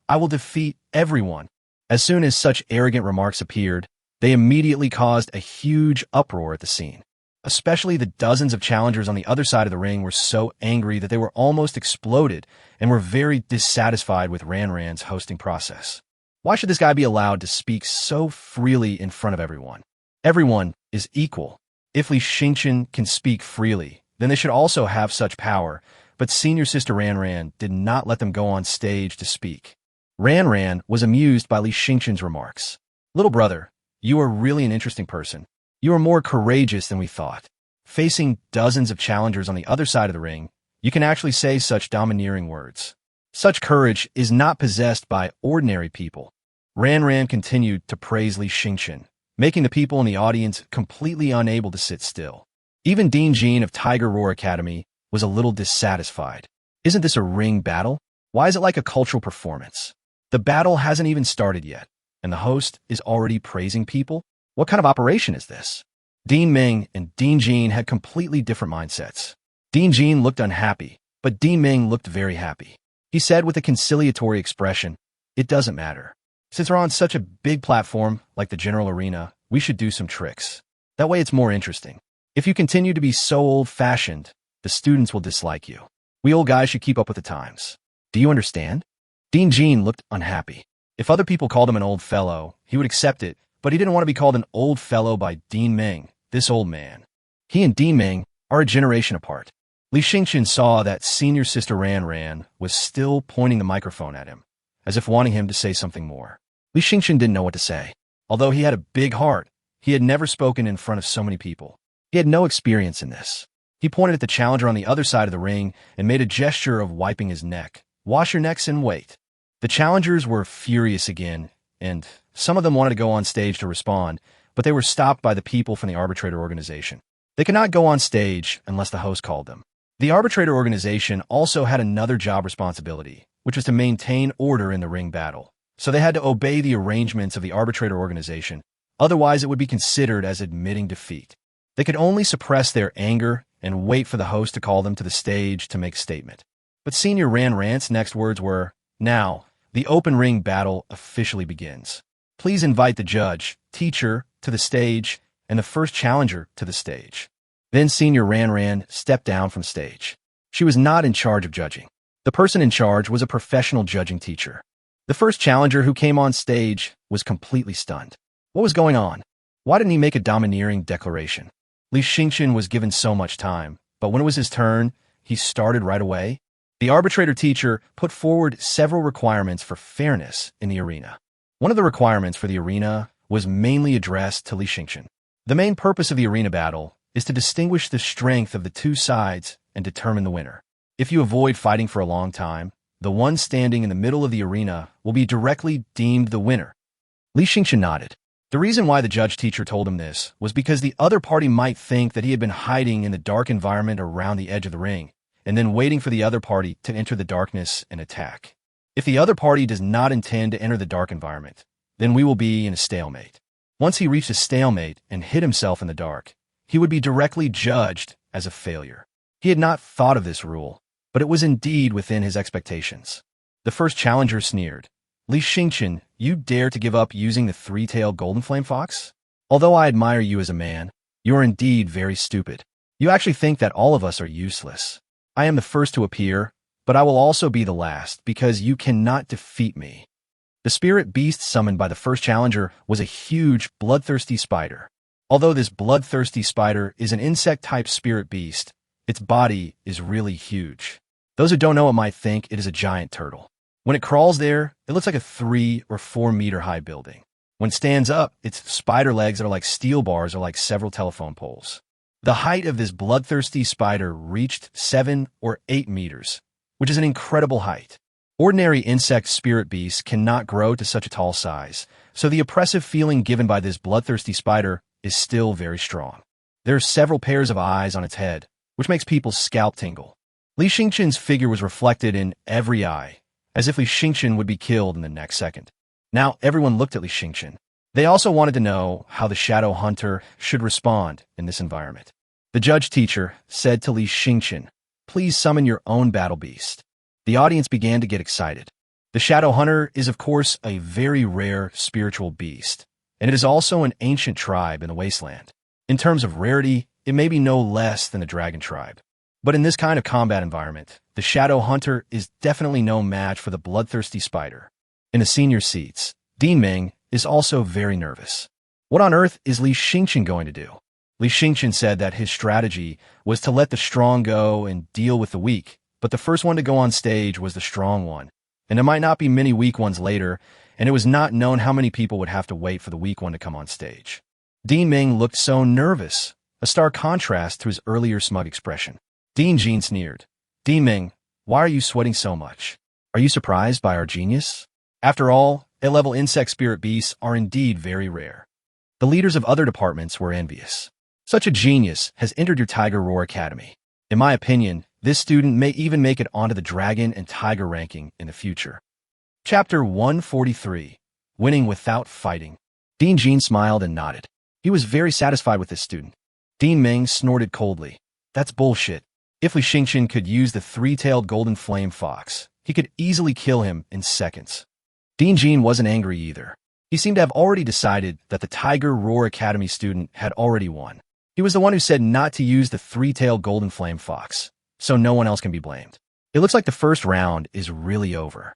I will defeat everyone. As soon as such arrogant remarks appeared, they immediately caused a huge uproar at the scene. Especially the dozens of challengers on the other side of the ring were so angry that they were almost exploded and were very dissatisfied with Ran's hosting process. Why should this guy be allowed to speak so freely in front of everyone? Everyone is equal. If Li Yueming can speak freely, then they should also have such power, but senior sister Ran did not let them go on stage to speak. Ran was amused by Li Yueming's remarks. Little brother, you are really an interesting person. You are more courageous than we thought. Facing dozens of challengers on the other side of the ring, you can actually say such domineering words. Such courage is not possessed by ordinary people. Ran continued to praise Li Yueming, making the people in the audience completely unable to sit still. Even Dean Jean of Tiger Roar Academy was a little dissatisfied. Isn't this a ring battle? Why is it like a cultural performance? The battle hasn't even started yet, and the host is already praising people? What kind of operation is this? Dean Ming and Dean Jean had completely different mindsets. Dean Jean looked unhappy, but Dean Ming looked very happy. He said with a conciliatory expression, "It doesn't matter. Since we're on such a big platform like the general arena, we should do some tricks. That way it's more interesting. If you continue to be so old-fashioned, the students will dislike you. We old guys should keep up with the times. Do you understand?" Dean Jean looked unhappy. If other people called him an old fellow, he would accept it, but he didn't want to be called an old fellow by Dean Ming, this old man. He and Dean Ming are a generation apart. Li Yueming saw that senior sister Ran was still pointing the microphone at him, as if wanting him to say something more. Li Yueming didn't know what to say. Although he had a big heart, he had never spoken in front of so many people. He had no experience in this. He pointed at the challenger on the other side of the ring and made a gesture of wiping his neck. Wash your necks and wait. The challengers were furious again, and some of them wanted to go on stage to respond, but they were stopped by the people from the arbitrator organization. They could not go on stage unless the host called them. The arbitrator organization also had another job responsibility, which was to maintain order in the ring battle. So they had to obey the arrangements of the arbitrator organization, otherwise it would be considered as admitting defeat. They could only suppress their anger and wait for the host to call them to the stage to make a statement. But Senior Ran's next words were, "Now, the open ring battle officially begins. Please invite the judge, teacher, to the stage, and the first challenger to the stage." Then Senior Ran stepped down from stage. She was not in charge of judging. The person in charge was a professional judging teacher. The first challenger who came on stage was completely stunned. What was going on? Why didn't he make a domineering declaration? Li Yueming was given so much time, but when it was his turn, he started right away. The arbitrator teacher put forward several requirements for fairness in the arena. One of the requirements for the arena was mainly addressed to Li Yueming. The main purpose of the arena battle is to distinguish the strength of the two sides and determine the winner. If you avoid fighting for a long time, the one standing in the middle of the arena will be directly deemed the winner. Li Yueming nodded. The reason why the judge teacher told him this was because the other party might think that he had been hiding in the dark environment around the edge of the ring, and then waiting for the other party to enter the darkness and attack. If the other party does not intend to enter the dark environment, then we will be in a stalemate. Once he reached a stalemate and hid himself in the dark, he would be directly judged as a failure. He had not thought of this rule, but it was indeed within his expectations. The first challenger sneered, "Li Yueming, you dare to give up using the three-tailed golden flame fox? Although I admire you as a man, you are indeed very stupid. You actually think that all of us are useless. I am the first to appear, but I will also be the last because you cannot defeat me." The spirit beast summoned by the first challenger was a huge, bloodthirsty spider. Although this bloodthirsty spider is an insect-type spirit beast, its body is really huge. Those who don't know it might think it is a giant turtle. When it crawls there, it looks like a 3 or 4 meter high building. When it stands up, its spider legs that are like steel bars are like several telephone poles. The height of this bloodthirsty spider reached 7 or 8 meters, which is an incredible height. Ordinary insect spirit beasts cannot grow to such a tall size, so the oppressive feeling given by this bloodthirsty spider is still very strong. There are several pairs of eyes on its head, which makes people's scalp tingle. Li Yueming's figure was reflected in every eye, as if Li Yueming would be killed in the next second. Now everyone looked at Li Yueming. They also wanted to know how the Shadow Hunter should respond in this environment. The judge teacher said to Li Yueming, "Please summon your own battle beast." The audience began to get excited. The Shadow Hunter is, of course, a very rare spiritual beast, and it is also an ancient tribe in the wasteland. In terms of rarity, it may be no less than the dragon tribe. But in this kind of combat environment, the Shadow Hunter is definitely no match for the bloodthirsty spider. In the senior seats, Li Yueming is also very nervous. What on earth is Li Yueming going to do? Li Yueming said that his strategy was to let the strong go and deal with the weak, but the first one to go on stage was the strong one, and there might not be many weak ones later, and it was not known how many people would have to wait for the weak one to come on stage. Li Yueming looked so nervous, a stark contrast to his earlier smug expression. Li Yueming sneered. "Li Yueming, why are you sweating so much? Are you surprised by our genius? After all, A-level insect spirit beasts are indeed very rare." The leaders of other departments were envious. Such a genius has entered your Tiger Roar Academy. In my opinion, this student may even make it onto the Dragon and Tiger ranking in the future. Chapter 143, Winning Without Fighting. Li Yueming smiled and nodded. He was very satisfied with this student. Li Yueming snorted coldly. "That's bullshit. If Li Yueming could use the three-tailed golden flame fox, he could easily kill him in seconds." Li Yueming wasn't angry either. He seemed to have already decided that the Tiger Roar Academy student had already won. He was the one who said not to use the three-tailed golden flame fox, so no one else can be blamed. It looks like the first round is really over.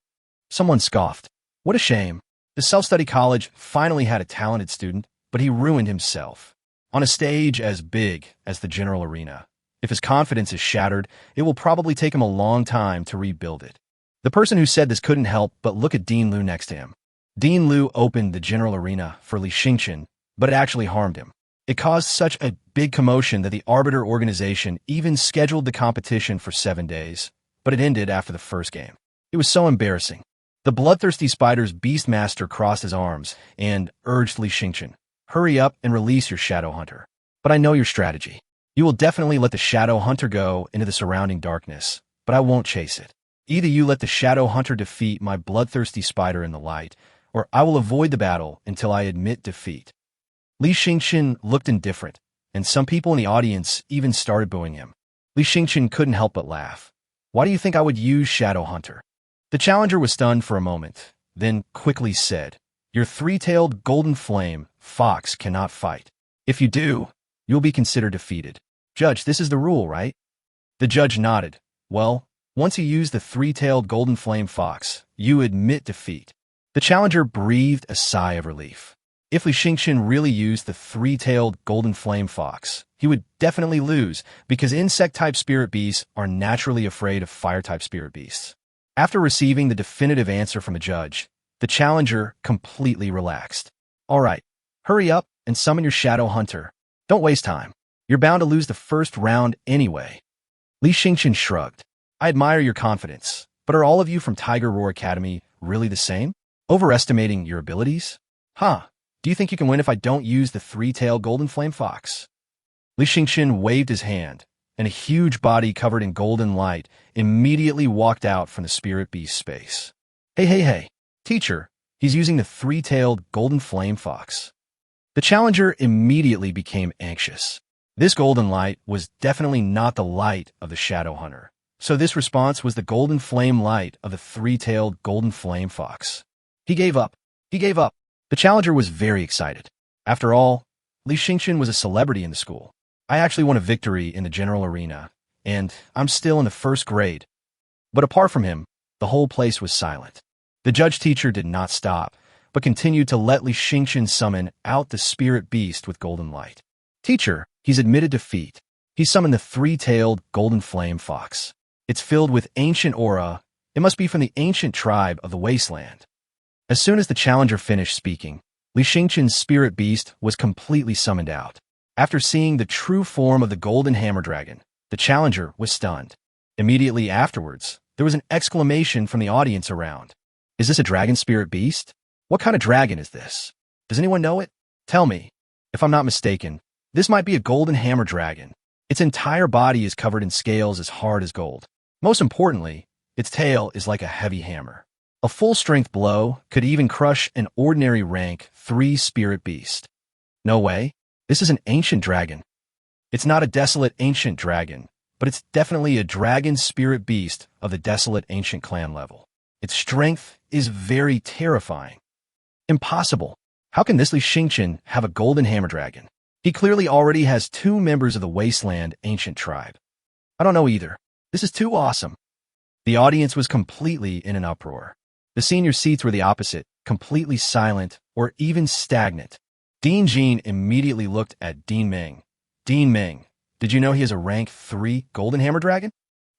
Someone scoffed. What a shame. The self-study college finally had a talented student, but he ruined himself. On a stage as big as the general arena, if his confidence is shattered, it will probably take him a long time to rebuild it. The person who said this couldn't help but look at Dean Liu next to him. Dean Liu opened the general arena for Li Yueming, but it actually harmed him. It caused such a big commotion that the Arbiter organization even scheduled the competition for 7 days, but it ended after the first game. It was so embarrassing. The bloodthirsty spider's Beastmaster crossed his arms and urged Li Yueming, "Hurry up and release your Shadow Hunter. But I know your strategy. You will definitely let the Shadow Hunter go into the surrounding darkness, but I won't chase it. Either you let the Shadow Hunter defeat my bloodthirsty spider in the light, or I will avoid the battle until I admit defeat." Li Yueming looked indifferent, and some people in the audience even started booing him. Li Yueming couldn't help but laugh. "Why do you think I would use Shadow Hunter?" The challenger was stunned for a moment, then quickly said, "Your three-tailed golden flame fox cannot fight. If you do, you'll be considered defeated. Judge, this is the rule, right?" The judge nodded. "Well, once you use the three-tailed golden flame fox, you admit defeat." The challenger breathed a sigh of relief. If Li Yueming really used the three-tailed golden flame fox, he would definitely lose because insect-type spirit beasts are naturally afraid of fire-type spirit beasts. After receiving the definitive answer from a judge, the challenger completely relaxed. "All right, hurry up and summon your Shadow Hunter. Don't waste time. You're bound to lose the first round anyway." Li Yueming shrugged. "I admire your confidence, but are all of you from Tiger Roar Academy really the same? Overestimating your abilities? Huh. Do you think you can win if I don't use the three-tailed golden flame fox?" Li Yueming waved his hand, and a huge body covered in golden light immediately walked out from the spirit beast space. Hey, teacher, he's using the three-tailed golden flame fox. The challenger immediately became anxious. This golden light was definitely not the light of the shadow hunter. So this response was the golden flame light of the three-tailed golden flame fox. He gave up. The challenger was very excited. After all, Li Xingchen was a celebrity in the school. I actually won a victory in the general arena, and I'm still in the first grade. But apart from him, the whole place was silent. The judge teacher did not stop, but continued to let Li Xingchen summon out the spirit beast with golden light. Teacher, he's admitted defeat. He summoned the three-tailed golden flame fox. It's filled with ancient aura. It must be from the ancient tribe of the wasteland. As soon as the challenger finished speaking, Li Xingchen's spirit beast was completely summoned out. After seeing the true form of the golden hammer dragon, the challenger was stunned. Immediately afterwards, there was an exclamation from the audience around. Is this a dragon spirit beast? What kind of dragon is this? Does anyone know it? Tell me. If I'm not mistaken, this might be a golden hammer dragon. Its entire body is covered in scales as hard as gold. Most importantly, its tail is like a heavy hammer. A full-strength blow could even crush an ordinary rank 3 spirit beast. No way. This is an ancient dragon. It's not a desolate ancient dragon, but it's definitely a dragon spirit beast of the desolate ancient clan level. Its strength is very terrifying. Impossible. How can this Li Xingchen have a golden hammer dragon? He clearly already has 2 members of the wasteland ancient tribe. I don't know either. This is too awesome. The audience was completely in an uproar. The senior seats were the opposite, completely silent or even stagnant. Dean Jean immediately looked at Dean Ming. Dean Ming, did you know he has a rank 3 golden hammer dragon?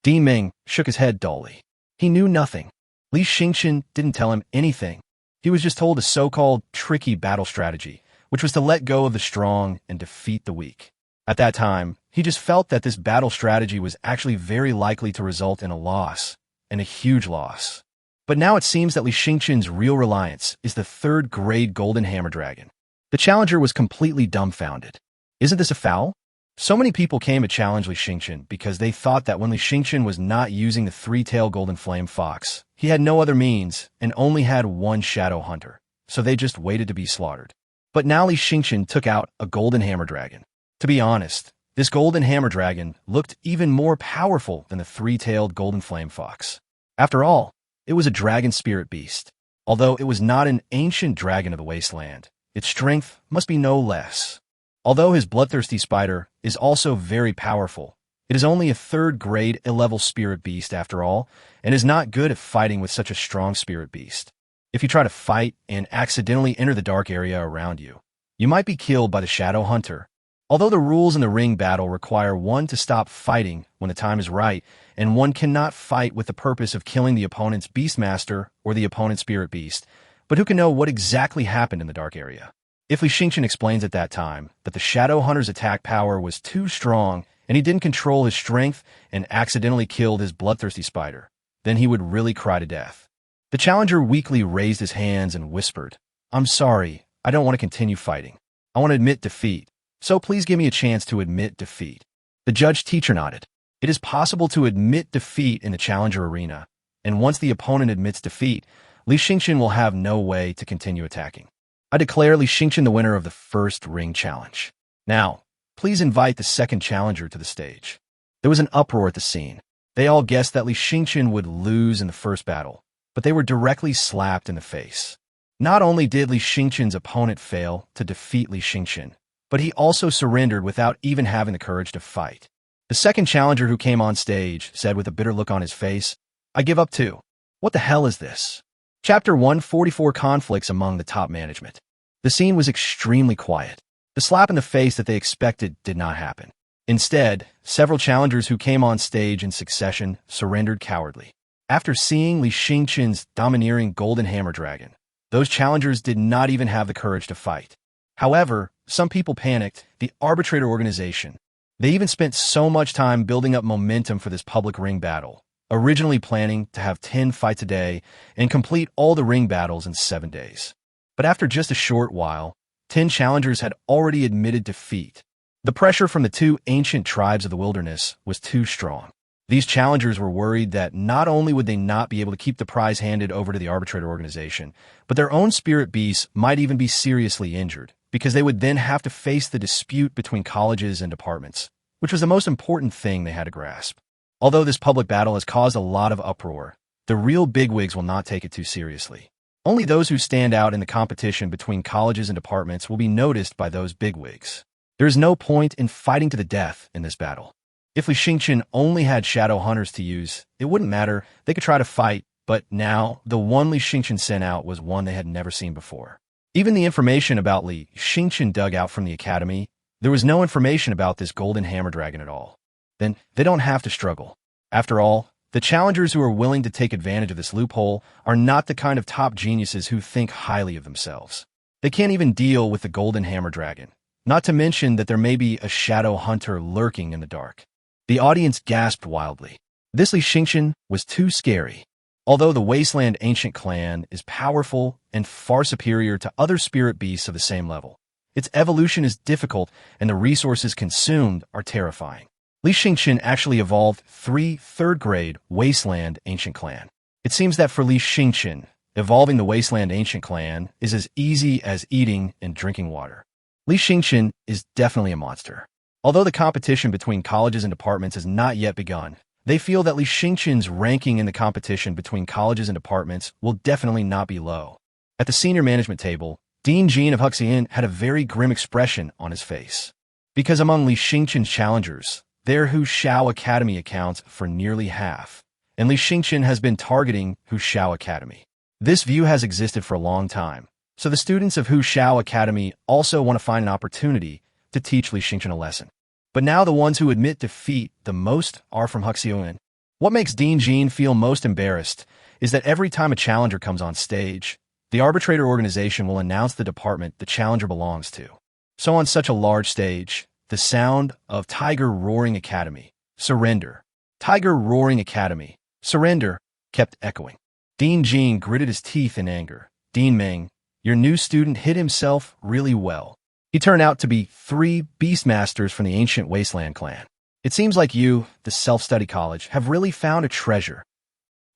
Dean Ming shook his head dully. He knew nothing. Li Xingchen didn't tell him anything. He was just told a so-called tricky battle strategy, which was to let go of the strong and defeat the weak. At that time, he just felt that this battle strategy was actually very likely to result in a loss, and a huge loss. But now it seems that Li Xingchen's real reliance is the 3rd grade golden hammer dragon. The challenger was completely dumbfounded. Isn't this a foul? So many people came to challenge Li Xingchen because they thought that when Li Xingchen was not using the three-tailed golden flame fox, he had no other means and only had one shadow hunter, so they just waited to be slaughtered. But now Li Xingchen took out a golden hammer dragon. To be honest, this golden hammer dragon looked even more powerful than the three-tailed golden flame fox. After all, it was a dragon spirit beast. Although it was not an ancient dragon of the wasteland, its strength must be no less. Although his bloodthirsty spider is also very powerful, it is only a 3rd grade A-level spirit beast after all, and is not good at fighting with such a strong spirit beast. If you try to fight and accidentally enter the dark area around you, you might be killed by the shadow hunter. Although the rules in the ring battle require one to stop fighting when the time is right, and one cannot fight with the purpose of killing the opponent's Beastmaster or the opponent's spirit beast, but who can know what exactly happened in the dark area? If Li Xingchen explains at that time that the shadow hunter's attack power was too strong and he didn't control his strength and accidentally killed his bloodthirsty spider, then he would really cry to death. The challenger weakly raised his hands and whispered, "I'm sorry, I don't want to continue fighting. I want to admit defeat. So please give me a chance to admit defeat." The judge teacher nodded. It is possible to admit defeat in the challenger arena, and once the opponent admits defeat, Li Xingchen will have no way to continue attacking. I declare Li Xingchen the winner of the 1st ring challenge. Now, please invite the 2nd challenger to the stage. There was an uproar at the scene. They all guessed that Li Xingchen would lose in the 1st battle, but they were directly slapped in the face. Not only did Li Xingchen's opponent fail to defeat Li Xingchen, but he also surrendered without even having the courage to fight. The 2nd challenger who came on stage said with a bitter look on his face, "I give up too. What the hell is this?" Chapter 144 Conflicts Among the Top Management. The scene was extremely quiet. The slap in the face that they expected did not happen. Instead, several challengers who came on stage in succession surrendered cowardly. After seeing Li Xingchen's domineering golden hammer dragon, those challengers did not even have the courage to fight. However, some people panicked, the arbitrator organization. They even spent so much time building up momentum for this public ring battle, originally planning to have 10 fights a day and complete all the ring battles in 7 days. But after just a short while, 10 challengers had already admitted defeat. The pressure from the two ancient tribes of the wilderness was too strong. These challengers were worried that not only would they not be able to keep the prize handed over to the arbitrator organization, but their own spirit beasts might even be seriously injured, because they would then have to face the dispute between colleges and departments, which was the most important thing they had to grasp. Although this public battle has caused a lot of uproar, the real bigwigs will not take it too seriously. Only those who stand out in the competition between colleges and departments will be noticed by those bigwigs. There is no point in fighting to the death in this battle. If Li Yueming only had shadow hunters to use, it wouldn't matter. They could try to fight, but now the one Li Yueming sent out was one they had never seen before. Even the information about Li Yueming dug out from the academy, there was no information about this golden hammer dragon at all. Then they don't have to struggle. After all, the challengers who are willing to take advantage of this loophole are not the kind of top geniuses who think highly of themselves. They can't even deal with the golden hammer dragon, not to mention that there may be a shadow hunter lurking in the dark. The audience gasped wildly. This Li Yueming was too scary. Although the Wasteland Ancient Clan is powerful and far superior to other spirit beasts of the same level, its evolution is difficult and the resources consumed are terrifying. Li Yueming actually evolved 3 third-grade Wasteland Ancient Clan. It seems that for Li Yueming, evolving the Wasteland Ancient Clan is as easy as eating and drinking water. Li Yueming is definitely a monster. Although the competition between colleges and departments has not yet begun, they feel that Li Yueming's ranking in the competition between colleges and departments will definitely not be low. At the senior management table, Dean Jean of Huxian had a very grim expression on his face. Because among Li Yueming's challengers, their Hu Xiao Academy accounts for nearly half, and Li Yueming has been targeting Hu Xiao Academy. This view has existed for a long time, so the students of Hu Xiao Academy also want to find an opportunity to teach Li Yueming a lesson. But now the ones who admit defeat the most are from Huxian. What makes Dean Jean feel most embarrassed is that every time a challenger comes on stage, the arbitrator organization will announce the department the challenger belongs to. So on such a large stage, the sound of Tiger Roaring Academy, surrender, Tiger Roaring Academy, surrender, kept echoing. Dean Jean gritted his teeth in anger. Dean Meng, your new student hit himself really well. He turned out to be 3 Beastmasters from the ancient Wasteland clan. It seems like you, the self-study college, have really found a treasure.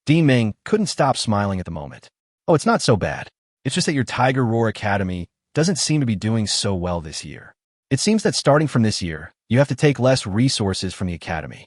Dean Meng couldn't stop smiling at the moment. Oh, it's not so bad. It's just that your Tiger Roar Academy doesn't seem to be doing so well this year. It seems that starting from this year, you have to take less resources from the academy.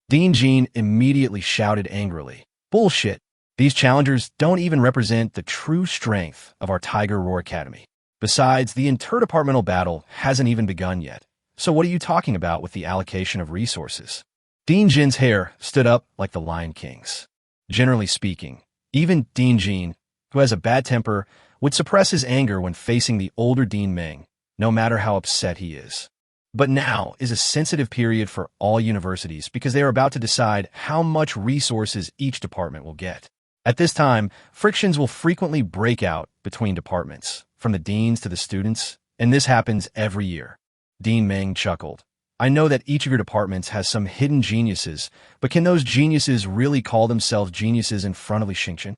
Dean Jean immediately shouted angrily. Bullshit. These challengers don't even represent the true strength of our Tiger Roar Academy. Besides, the interdepartmental battle hasn't even begun yet. So what are you talking about with the allocation of resources? Dean Jin's hair stood up like the Lion King's. Generally speaking, even Dean Jin, who has a bad temper, would suppress his anger when facing the older Dean Meng, no matter how upset he is. But now is a sensitive period for all universities because they are about to decide how much resources each department will get. At this time, frictions will frequently break out between departments, from the deans to the students, and this happens every year. Dean Meng chuckled. I know that each of your departments has some hidden geniuses, but can those geniuses really call themselves geniuses in front of Li Yueming?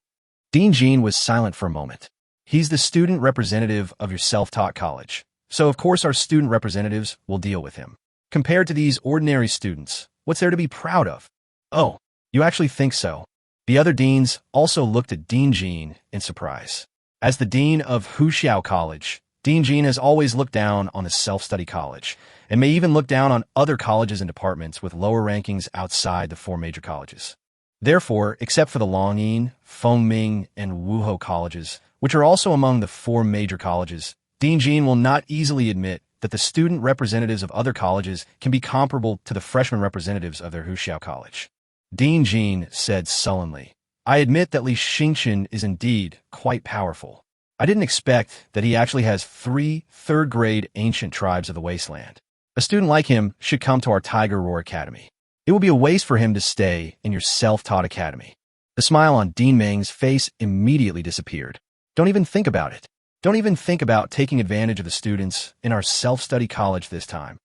Dean Jean was silent for a moment. He's the student representative of your self-taught college, so of course our student representatives will deal with him. Compared to these ordinary students, what's there to be proud of? Oh, you actually think so? The other deans also looked at Dean Jean in surprise. As the dean of Hu Xiao College, Dean Jean has always looked down on the self-study college, and may even look down on other colleges and departments with lower rankings outside the 4 major colleges. Therefore, except for the Longyin, Fengming, and Wuhou colleges, which are also among the 4 major colleges, Dean Jean will not easily admit that the student representatives of other colleges can be comparable to the freshman representatives of their Hu Xiao College. Dean Jean said sullenly, I admit that Li Yueming is indeed quite powerful. I didn't expect that he actually has 3 third-grade ancient tribes of the wasteland. A student like him should come to our Tiger Roar Academy. It will be a waste for him to stay in your self-taught academy. The smile on Dean Meng's face immediately disappeared. Don't even think about it. Don't even think about taking advantage of the students in our self-study college this time.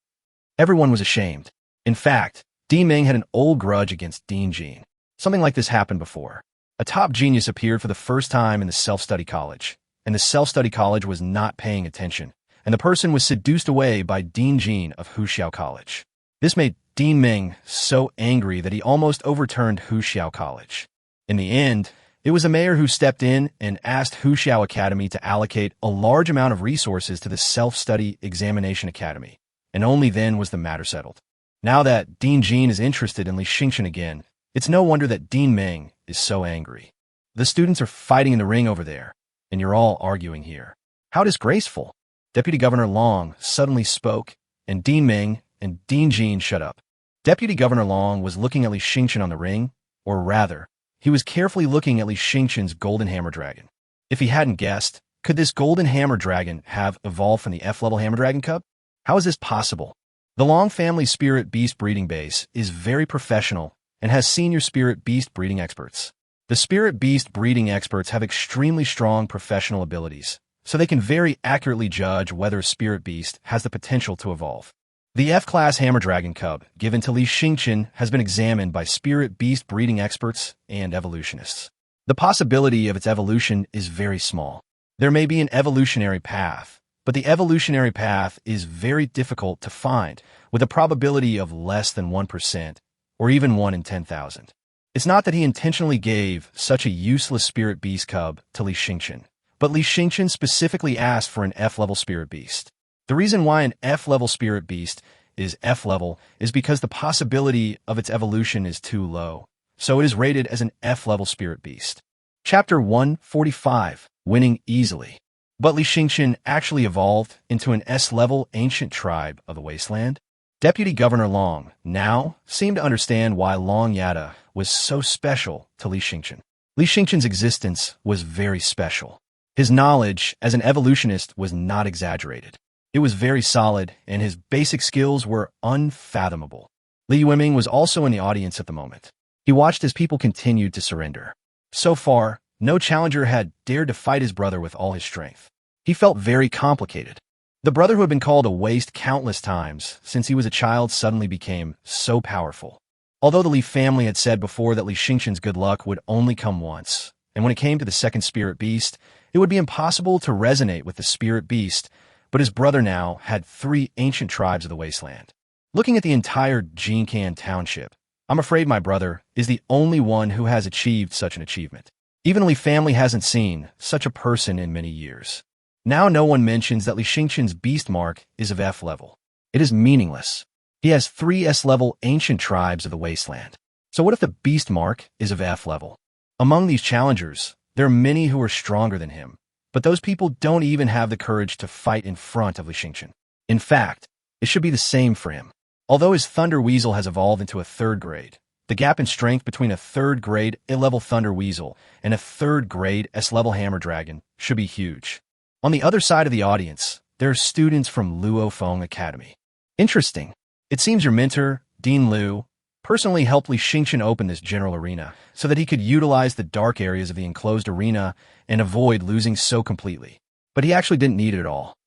Everyone was ashamed. In fact, Dean Meng had an old grudge against Dean Jean. Something like this happened before. A top genius appeared for the first time in the self-study college, and the self-study college was not paying attention, and the person was seduced away by Dean Jean of Huxiao College. This made Dean Ming so angry that he almost overturned Huxiao College. In the end, it was the mayor who stepped in and asked Huxiao Academy to allocate a large amount of resources to the Self-Study Examination Academy, and only then was the matter settled. Now that Dean Jean is interested in Li Xingchen again, it's no wonder that Dean Ming is so angry. The students are fighting in the ring over there, and you're all arguing here. How disgraceful! Deputy Governor Long suddenly spoke, and Dean Ming and Dean Jean shut up. Deputy Governor Long was looking at Li Xingchen on the ring, or rather, he was carefully looking at Li Xingchen's golden hammer dragon. If he hadn't guessed, could this golden hammer dragon have evolved from the F-level hammer dragon cub? How is this possible? The Long family spirit beast breeding base is very professional and has senior spirit beast breeding experts. The spirit beast breeding experts have extremely strong professional abilities, so they can very accurately judge whether a spirit beast has the potential to evolve. The F-class hammer dragon cub given to Li Xingchen has been examined by spirit beast breeding experts and evolutionists. The possibility of its evolution is very small. There may be an evolutionary path, but the evolutionary path is very difficult to find, with a probability of less than 1%, or even 1 in 10,000. It's not that he intentionally gave such a useless spirit beast cub to Li Xingchen, but Li Xingchen specifically asked for an F-level spirit beast. The reason why an F-level spirit beast is F-level is because the possibility of its evolution is too low, so it is rated as an F-level spirit beast. Chapter 145, Winning Easily. But Li Xingchen actually evolved into an S-level ancient tribe of the wasteland. Deputy Governor Long now seemed to understand why Long Yada was so special to Li Xingchen. Li Xingchen's existence was very special. His knowledge as an evolutionist was not exaggerated. It was very solid, and his basic skills were unfathomable. Li Yueming was also in the audience at the moment. He watched as people continued to surrender. So far, no challenger had dared to fight his brother with all his strength. He felt very complicated. The brother who had been called a waste countless times since he was a child suddenly became so powerful. Although the Li family had said before that Li Xingchen's good luck would only come once, and when it came to the second spirit beast, it would be impossible to resonate with the spirit beast, but his brother now had 3 ancient tribes of the wasteland. Looking at the entire Jincan Township, I'm afraid my brother is the only one who has achieved such an achievement. Even the Li family hasn't seen such a person in many years. Now no one mentions that Li Xingchen's beast mark is of F level. It is meaningless. He has 3 S-level ancient tribes of the wasteland. So what if the beast mark is of F level? Among these challengers, there are many who are stronger than him, but those people don't even have the courage to fight in front of Li Xingchen. In fact, it should be the same for him. Although his Thunder Weasel has evolved into a 3rd grade, the gap in strength between a 3rd grade A-level Thunder Weasel and a 3rd grade S-level Hammer Dragon should be huge. On the other side of the audience, there are students from Luofeng Academy. Interesting. It seems your mentor, Dean Liu, personally helped Li Xingchen open this general arena so that he could utilize the dark areas of the enclosed arena and avoid losing so completely. But he actually didn't need it at all.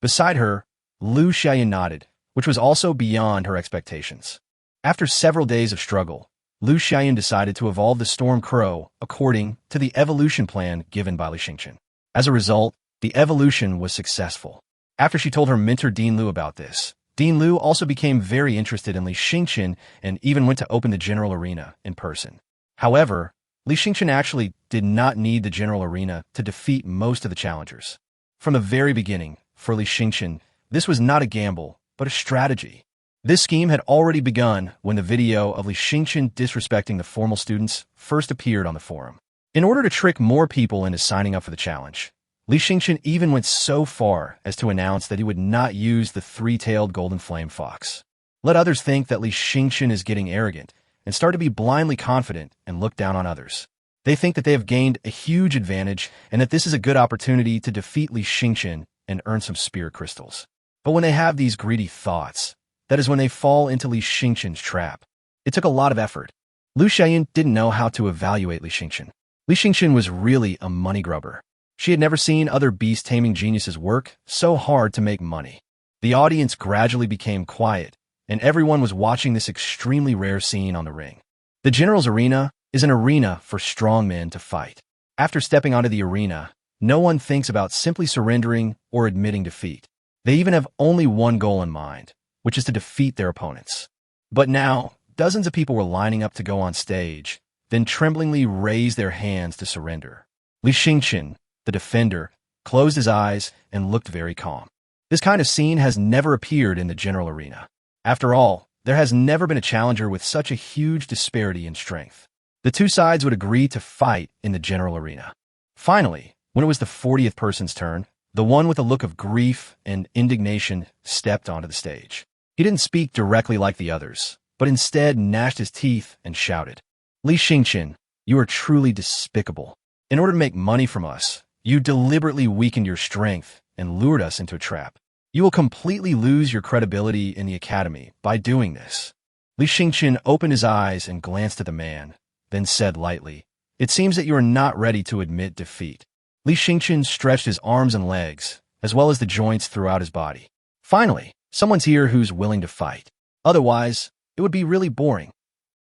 Beside her, Lu Xiaoyan nodded, which was also beyond her expectations. After several days of struggle, Lu Xiaoyan decided to evolve the Storm Crow according to the evolution plan given by Li Xingchen. As a result, the evolution was successful. After she told her mentor Dean Liu about this, Dean Liu also became very interested in Li Xingchen and even went to open the general arena in person. However, Li Xingchen actually did not need the general arena to defeat most of the challengers. From the very beginning, for Li Xingchen, this was not a gamble, but a strategy. This scheme had already begun when the video of Li Xingchen disrespecting the formal students first appeared on the forum. In order to trick more people into signing up for the challenge, Li Xingchen even went so far as to announce that he would not use the 3-tailed golden flame fox. Let others think that Li Xingchen is getting arrogant and start to be blindly confident and look down on others. They think that they have gained a huge advantage and that this is a good opportunity to defeat Li Xingchen and earn some spirit crystals. But when they have these greedy thoughts, that is when they fall into Li Xingchen's trap. It took a lot of effort. Lu Xiaoyan didn't know how to evaluate Li Xingchen. Li Xingchen was really a money grubber. She had never seen other beast taming geniuses work so hard to make money. The audience gradually became quiet, and everyone was watching this extremely rare scene on the ring. The General's Arena is an arena for strong men to fight. After stepping onto the arena, no one thinks about simply surrendering or admitting defeat. They even have only one goal in mind, which is to defeat their opponents. But now, dozens of people were lining up to go on stage, then tremblingly raised their hands to surrender. Li Yueming, the defender, closed his eyes and looked very calm. This kind of scene has never appeared in the general arena. After all, there has never been a challenger with such a huge disparity in strength. The two sides would agree to fight in the general arena. Finally, when it was the 40th person's turn, the one with a look of grief and indignation stepped onto the stage. He didn't speak directly like the others, but instead gnashed his teeth and shouted, "Li Yueming, you are truly despicable. In order to make money from us, you deliberately weakened your strength and lured us into a trap. You will completely lose your credibility in the academy by doing this." Li Yueming opened his eyes and glanced at the man, then said lightly, "It seems that you are not ready to admit defeat." Li Yueming stretched his arms and legs, as well as the joints throughout his body. "Finally, someone's here who's willing to fight. Otherwise, it would be really boring."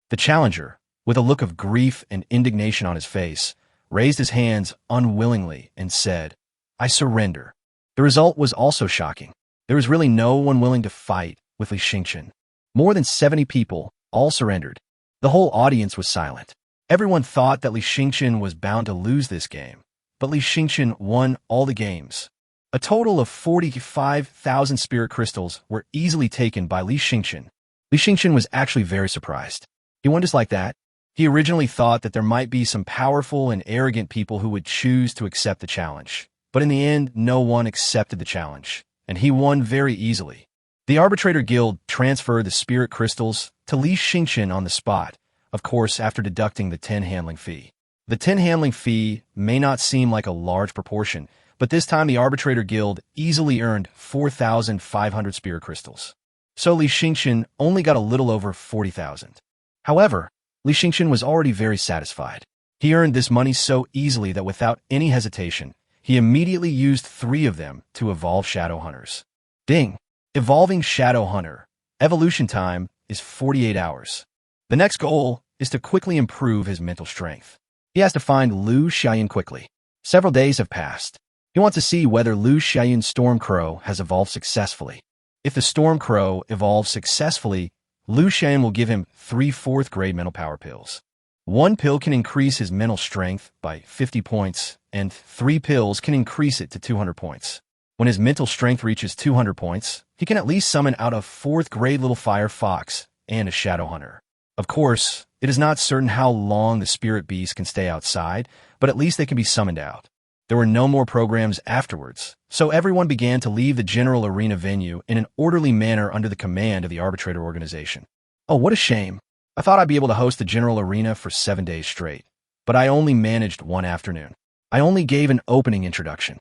The challenger, with a look of grief and indignation on his face, raised his hands unwillingly and said, "I surrender." The result was also shocking. There was really no one willing to fight with Li Yueming. More than 70 people all surrendered. The whole audience was silent. Everyone thought that Li Yueming was bound to lose this game, but Li Yueming won all the games. A total of 45,000 spirit crystals were easily taken by Li Yueming. Li Yueming was actually very surprised. He wonders like that. He originally thought that there might be some powerful and arrogant people who would choose to accept the challenge. But in the end, no one accepted the challenge, and he won very easily. The Arbitrator Guild transferred the spirit crystals to Li Yueming on the spot, of course after deducting the 10 handling fee. The 10 handling fee may not seem like a large proportion, but this time the Arbitrator Guild easily earned 4,500 spirit crystals. So Li Yueming only got a little over 40,000. However, Li Yueming was already very satisfied. He earned this money so easily that without any hesitation, he immediately used 3 of them to evolve Shadow Hunters. Ding! Evolving Shadow Hunter. Evolution time is 48 hours. The next goal is to quickly improve his mental strength. He has to find Lu Xiaoyan quickly. Several days have passed. He wants to see whether Lu Xiaoyan's Storm Crow has evolved successfully. If the Storm Crow evolves successfully, Lu Xiaoyan will give him 3 4th grade mental power pills. 1 pill can increase his mental strength by 50 points, and 3 pills can increase it to 200 points. When his mental strength reaches 200 points, he can at least summon out a 4th grade little fire fox and a shadow hunter. Of course, it is not certain how long the spirit beasts can stay outside, but at least they can be summoned out. There were no more programs afterwards, so everyone began to leave the general arena venue in an orderly manner under the command of the arbitrator organization. Oh, what a shame. I thought I'd be able to host the general arena for 7 days straight, but I only managed one afternoon. I only gave an opening introduction.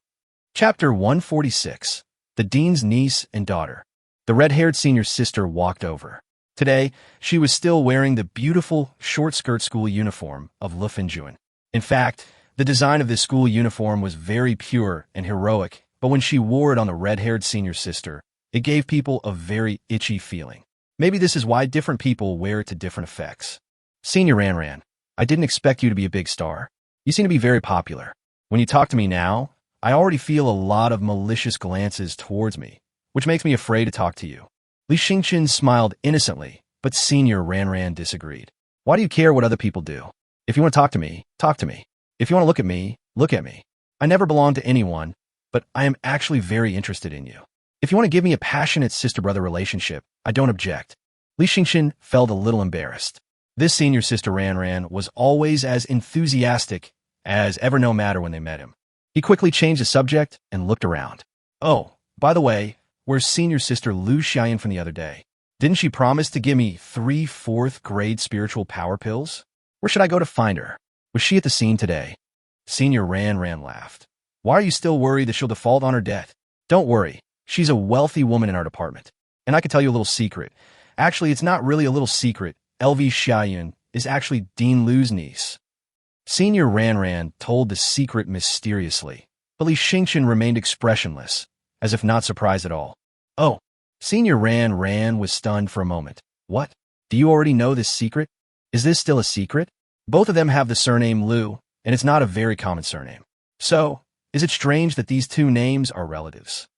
Chapter 146. The Dean's Niece and Daughter. The red-haired senior sister walked over. Today, she was still wearing the beautiful short-skirt school uniform of Li Yueming. In fact, the design of this school uniform was very pure and heroic, but when she wore it on the red-haired senior sister, it gave people a very itchy feeling. Maybe this is why different people wear it to different effects. Senior Ranran, I didn't expect you to be a big star. You seem to be very popular. When you talk to me now, I already feel a lot of malicious glances towards me, which makes me afraid to talk to you. Li Yueming smiled innocently, but Senior Ranran disagreed. Why do you care what other people do? If you want to talk to me, talk to me. If you want to look at me, look at me. I never belonged to anyone, but I am actually very interested in you. If you want to give me a passionate sister-brother relationship, I don't object. Li Yueming felt a little embarrassed. This senior sister Ranran was always as enthusiastic as ever, no matter when they met him. He quickly changed the subject and looked around. Oh, by the way, where's senior sister Lu Xiaoyan from the other day? Didn't she promise to give me 3 4th grade spiritual power pills? Where should I go to find her? Was she at the scene today? Senior Ranran laughed. Why are you still worried that she'll default on her debt? Don't worry. She's a wealthy woman in our department. And I can tell you a little secret. Actually, it's not really a little secret. LV Xiaoyan is actually Dean Lu's niece. Senior Ranran told the secret mysteriously, but Li Yueming remained expressionless, as if not surprised at all. Oh, Senior Ranran was stunned for a moment. What? Do you already know this secret? Is this still a secret? Both of them have the surname Lu, and it's not a very common surname. So, is it strange that these two names are relatives?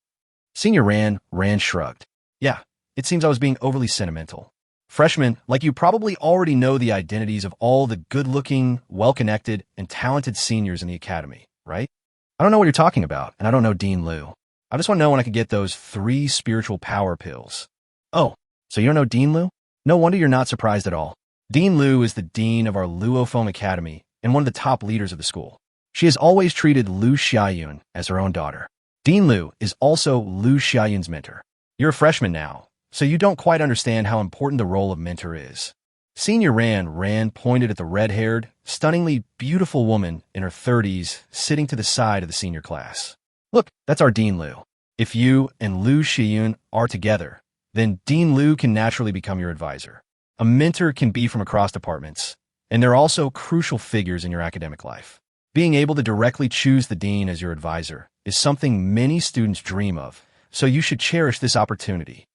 Senior Ran shrugged. Yeah, it seems I was being overly sentimental. Freshmen, like you probably already know the identities of all the good-looking, well-connected, and talented seniors in the academy, right? I don't know what you're talking about, and I don't know Dean Liu. I just want to know when I can get those 3 spiritual power pills. Oh, so you don't know Dean Liu? No wonder you're not surprised at all. Dean Liu is the dean of our Luophone Academy and one of the top leaders of the school. She has always treated Lu Xiaoyun as her own daughter. Dean Liu is also Lu Xiaoyun's mentor. You're a freshman now, so you don't quite understand how important the role of mentor is. Senior Ran pointed at the red-haired, stunningly beautiful woman in her 30s sitting to the side of the senior class. Look, that's our Dean Liu. If you and Lu Xiaoyun are together, then Dean Liu can naturally become your advisor. A mentor can be from across departments, and they're also crucial figures in your academic life. Being able to directly choose the dean as your advisor is something many students dream of, so you should cherish this opportunity.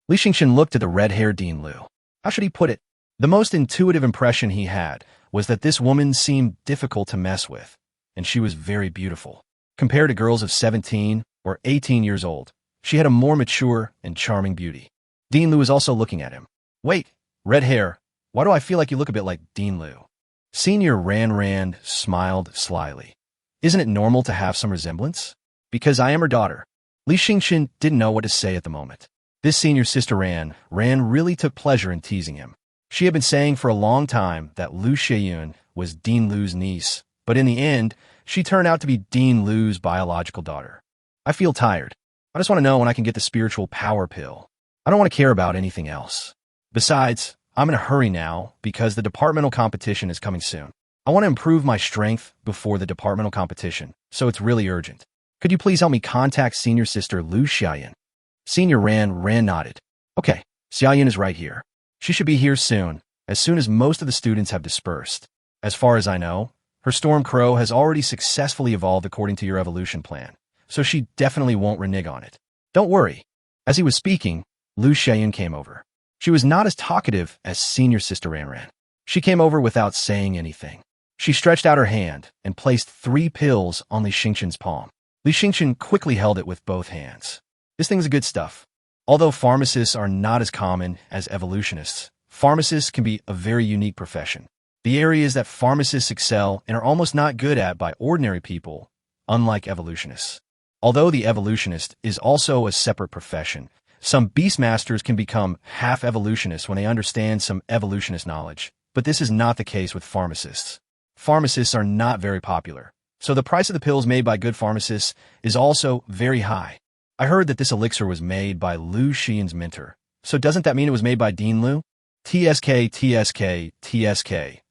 Li Xingchen looked at the red-haired Dean Liu. How should he put it? The most intuitive impression he had was that this woman seemed difficult to mess with, and she was very beautiful. Compared to girls of 17 or 18 years old, she had a more mature and charming beauty. Dean Liu was also looking at him. Wait, red hair, why do I feel like you look a bit like Dean Liu? Senior Ran smiled slyly. Isn't it normal to have some resemblance? Because I am her daughter. Li Xingchen didn't know what to say at the moment. This senior sister Ran really took pleasure in teasing him. She had been saying for a long time that Lu Xiaoyun was Dean Liu's niece, but in the end, she turned out to be Dean Liu's biological daughter. I feel tired. I just want to know when I can get the spiritual power pill. I don't want to care about anything else. Besides, I'm in a hurry now because the departmental competition is coming soon. I want to improve my strength before the departmental competition, so it's really urgent. Could you please help me contact senior sister Lu Xiaoyun? Senior Ran nodded. Okay, Xiaoyun is right here. She should be here soon as most of the students have dispersed. As far as I know, her Storm Crow has already successfully evolved according to your evolution plan, so she definitely won't renege on it. Don't worry. As he was speaking, Lu Xiaoyun came over. She was not as talkative as senior sister Ran. She came over without saying anything. She stretched out her hand and placed 3 pills on Li Xingchen's palm. Li Xingchen quickly held it with both hands. This thing's good stuff. Although pharmacists are not as common as evolutionists, pharmacists can be a very unique profession. The areas that pharmacists excel and are almost not good at by ordinary people, unlike evolutionists. Although the evolutionist is also a separate profession, some Beastmasters can become half evolutionists when they understand some evolutionist knowledge, but this is not the case with pharmacists. Pharmacists are not very popular, so the price of the pills made by good pharmacists is also very high. I heard that this elixir was made by Lu Xiaoyun's mentor, so doesn't that mean it was made by Dean Liu? TSK.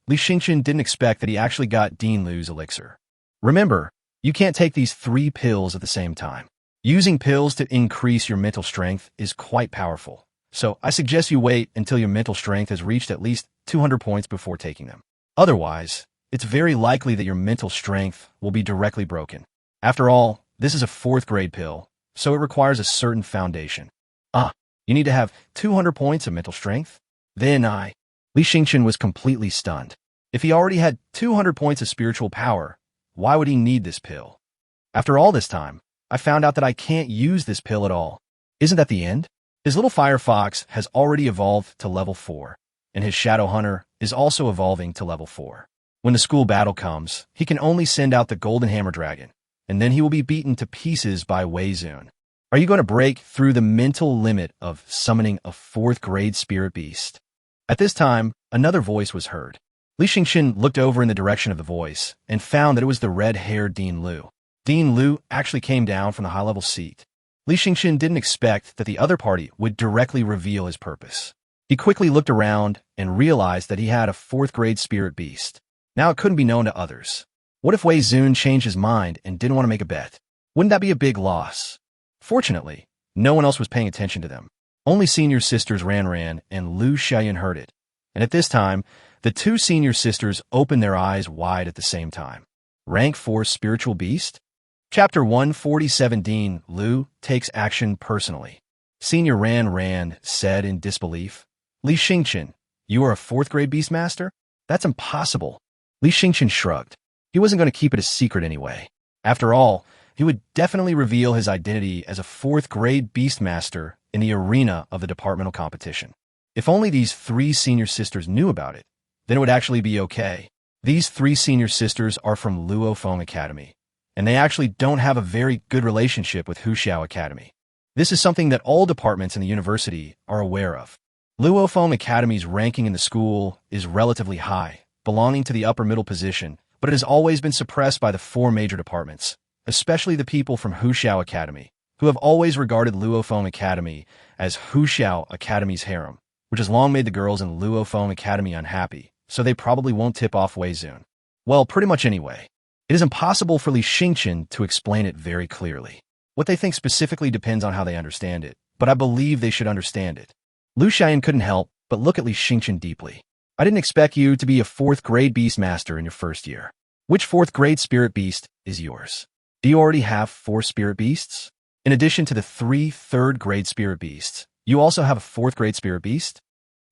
Li Xingchen didn't expect that he actually got Dean Liu's elixir. Remember, you can't take these 3 pills at the same time. Using pills to increase your mental strength is quite powerful, so I suggest you wait until your mental strength has reached at least 200 points before taking them. Otherwise, it's very likely that your mental strength will be directly broken. After all, this is a 4th grade pill, so it requires a certain foundation. You need to have 200 points of mental strength? Then Li Xingchen was completely stunned. If he already had 200 points of spiritual power, why would he need this pill? After all this time, I found out that I can't use this pill at all. Isn't that the end? His little fire fox has already evolved to level 4, and his shadow hunter is also evolving to level 4. When the school battle comes, he can only send out the golden hammer dragon, and then he will be beaten to pieces by Wei Zun. Are you going to break through the mental limit of summoning a 4th grade spirit beast? At this time, another voice was heard. Li Xingchen looked over in the direction of the voice and found that it was the red-haired Dean Liu. Dean Liu actually came down from the high-level seat. Li Xingchen didn't expect that the other party would directly reveal his purpose. He quickly looked around and realized that he had a 4th grade spirit beast. Now it couldn't be known to others. What if Wei Zun changed his mind and didn't want to make a bet? Wouldn't that be a big loss? Fortunately, no one else was paying attention to them. Only senior sisters Ran and Lu Xiaoyun heard it. And at this time, the 2 senior sisters opened their eyes wide at the same time. Rank 4 spiritual beast? Chapter 147. Dean Liu takes action personally. Senior Ran said in disbelief. Li Xingchen, you are a 4th grade Beastmaster? That's impossible. Li Xingchen shrugged. He wasn't going to keep it a secret anyway. After all, he would definitely reveal his identity as a fourth-grade Beastmaster in the arena of the departmental competition. If only these three senior sisters knew about it, then it would actually be okay. These three senior sisters are from Li Yueming Academy, and they actually don't have a very good relationship with Huxiao Academy. This is something that all departments in the university are aware of. Li Yueming Academy's ranking in the school is relatively high, belonging to the upper middle position, but it has always been suppressed by the four major departments, especially the people from Huxiao Academy, who have always regarded Li Yueming Academy as Huxiao Academy's harem, which has long made the girls in Li Yueming Academy unhappy, so they probably won't tip off Wei Zun. Well, pretty much anyway. It is impossible for Li Xingqian to explain it very clearly. What they think specifically depends on how they understand it, but I believe they should understand it. Lu Xian couldn't help but look at Li Xingqian deeply. I didn't expect you to be a fourth-grade Beastmaster in your first year. Which fourth-grade Spirit Beast is yours? Do you already have 4 Spirit Beasts? In addition to the 3 third-grade Spirit Beasts, you also have a 4th-grade Spirit Beast?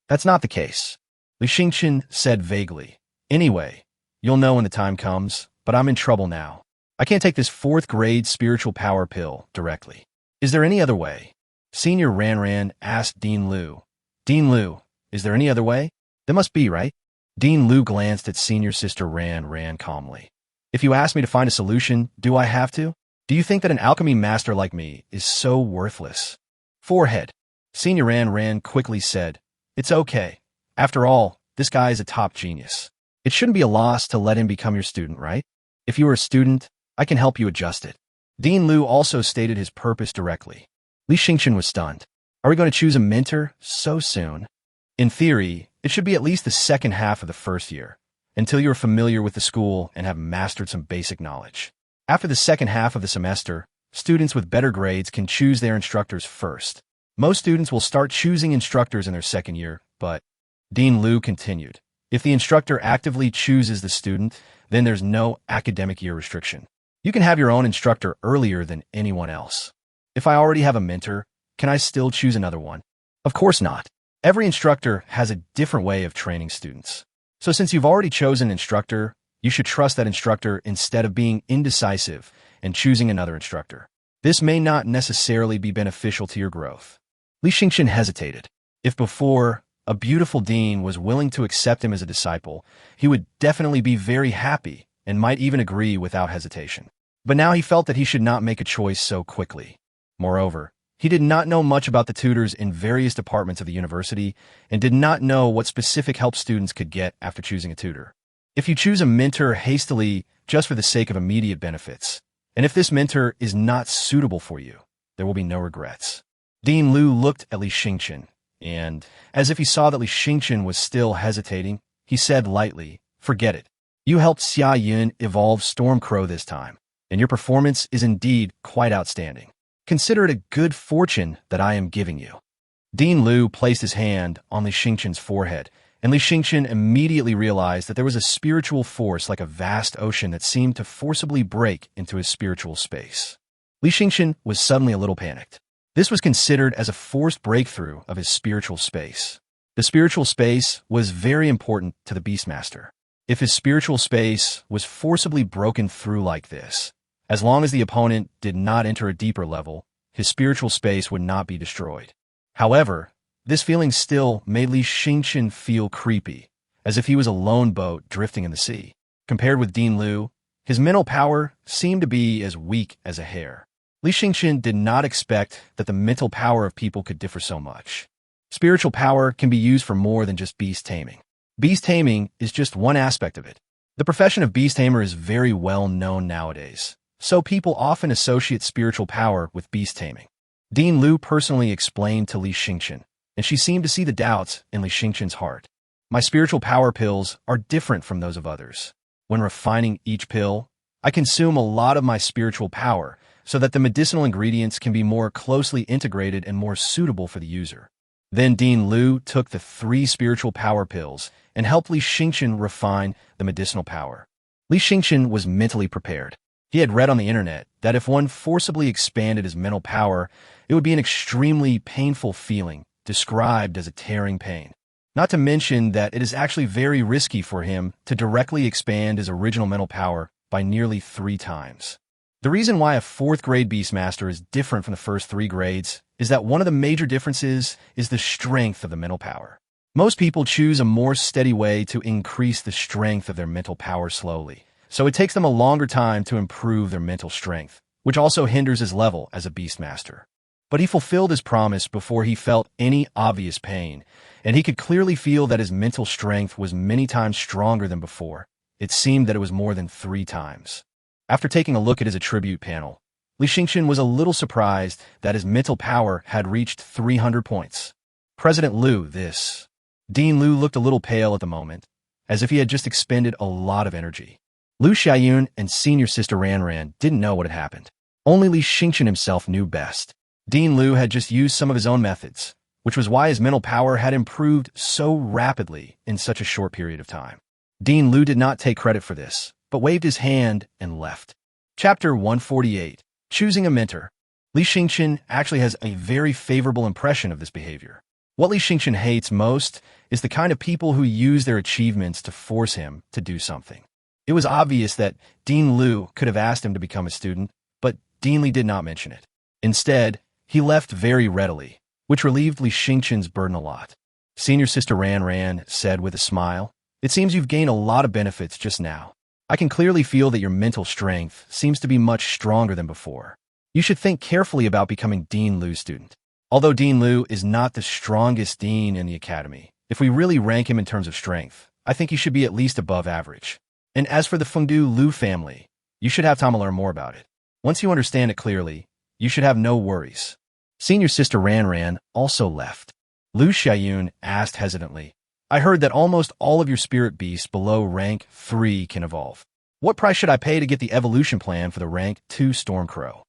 That's not the case. Li Xingqian said vaguely. Anyway, you'll know when the time comes, but I'm in trouble now. I can't take this 4th-grade spiritual power pill directly. Is there any other way? Senior Ran asked Dean Lu. Dean Lu, is there any other way? There must be, right? Dean Lu glanced at senior sister Ran calmly. If you ask me to find a solution, do I have to? Do you think that an alchemy master like me is so worthless? Forehead. Senior Ran quickly said, It's okay. After all, this guy is a top genius. It shouldn't be a loss to let him become your student, right? If you are a student, I can help you adjust it. Dean Lu also stated his purpose directly. Li Xingqian was stunned. Are we going to choose a mentor so soon? In theory, it should be at least the second half of the first year, until you're familiar with the school and have mastered some basic knowledge. After the second half of the semester, students with better grades can choose their instructors first. Most students will start choosing instructors in their second year, but Dean Lu continued, if the instructor actively chooses the student, then there's no academic year restriction. You can have your own instructor earlier than anyone else. If I already have a mentor, can I still choose another one? Of course not. Every instructor has a different way of training students. So since you've already chosen an instructor, you should trust that instructor instead of being indecisive and choosing another instructor. This may not necessarily be beneficial to your growth. Li Xingqian hesitated. If before, a beautiful dean was willing to accept him as a disciple, he would definitely be very happy and might even agree without hesitation. But now he felt that he should not make a choice so quickly. Moreover, he did not know much about the tutors in various departments of the university and did not know what specific help students could get after choosing a tutor. If you choose a mentor hastily just for the sake of immediate benefits, and if this mentor is not suitable for you, there will be no regrets. Dean Lu looked at Li Xingqian, and, as if he saw that Li Xingqian was still hesitating, he said lightly, Forget it. You helped Xia Yun evolve Stormcrow this time, and your performance is indeed quite outstanding. Consider it a good fortune that I am giving you. Dean Lu placed his hand on Li Xingqian's forehead, and Li Xingqian immediately realized that there was a spiritual force like a vast ocean that seemed to forcibly break into his spiritual space. Li Xingqian was suddenly a little panicked. This was considered as a forced breakthrough of his spiritual space. The spiritual space was very important to the Beastmaster. If his spiritual space was forcibly broken through like this, as long as the opponent did not enter a deeper level, his spiritual space would not be destroyed. However, this feeling still made Li Xingqian feel creepy, as if he was a lone boat drifting in the sea. Compared with Dean Lu, his mental power seemed to be as weak as a hare. Li Xingqian did not expect that the mental power of people could differ so much. Spiritual power can be used for more than just beast taming. Beast taming is just one aspect of it. The profession of beast tamer is very well known nowadays, so people often associate spiritual power with beast taming. Dean Lu personally explained to Li Xingqian, and she seemed to see the doubts in Li Xingqian's heart. My spiritual power pills are different from those of others. When refining each pill, I consume a lot of my spiritual power so that the medicinal ingredients can be more closely integrated and more suitable for the user. Then Dean Lu took the 3 spiritual power pills and helped Li Xingqian refine the medicinal power. Li Xingqian was mentally prepared. He had read on the internet that if one forcibly expanded his mental power, it would be an extremely painful feeling, described as a tearing pain. Not to mention that it is actually very risky for him to directly expand his original mental power by nearly 3 times. The reason why a 4th grade Beastmaster is different from the first 3 grades is that one of the major differences is the strength of the mental power. Most people choose a more steady way to increase the strength of their mental power slowly, so it takes them a longer time to improve their mental strength, which also hinders his level as a Beastmaster. But he fulfilled his promise before he felt any obvious pain, and he could clearly feel that his mental strength was many times stronger than before. It seemed that it was more than 3 times. After taking a look at his attribute panel, Li Yueming was a little surprised that his mental power had reached 300 points. President Liu, this. Dean Liu looked a little pale at the moment, as if he had just expended a lot of energy. Liu Xiaoyun and senior sister Ran didn't know what had happened. Only Li Yueming himself knew best. Dean Liu had just used some of his own methods, which was why his mental power had improved so rapidly in such a short period of time. Dean Liu did not take credit for this, but waved his hand and left. Chapter 148. Choosing a Mentor. Li Yueming actually has a very favorable impression of this behavior. What Li Yueming hates most is the kind of people who use their achievements to force him to do something. It was obvious that Dean Liu could have asked him to become a student, but Dean Li did not mention it. Instead, he left very readily, which relieved Li Yueming's burden a lot. Senior sister Ran said with a smile, "It seems you've gained a lot of benefits just now. I can clearly feel that your mental strength seems to be much stronger than before. You should think carefully about becoming Dean Liu's student. Although Dean Liu is not the strongest dean in the academy, if we really rank him in terms of strength, I think he should be at least above average. And as for the Fengdu Liu family, you should have time to learn more about it. Once you understand it clearly, you should have no worries." Senior sister Ran also left. Liu Xiaoyun asked hesitantly, "I heard that almost all of your spirit beasts below rank 3 can evolve. What price should I pay to get the evolution plan for the rank 2 Stormcrow?"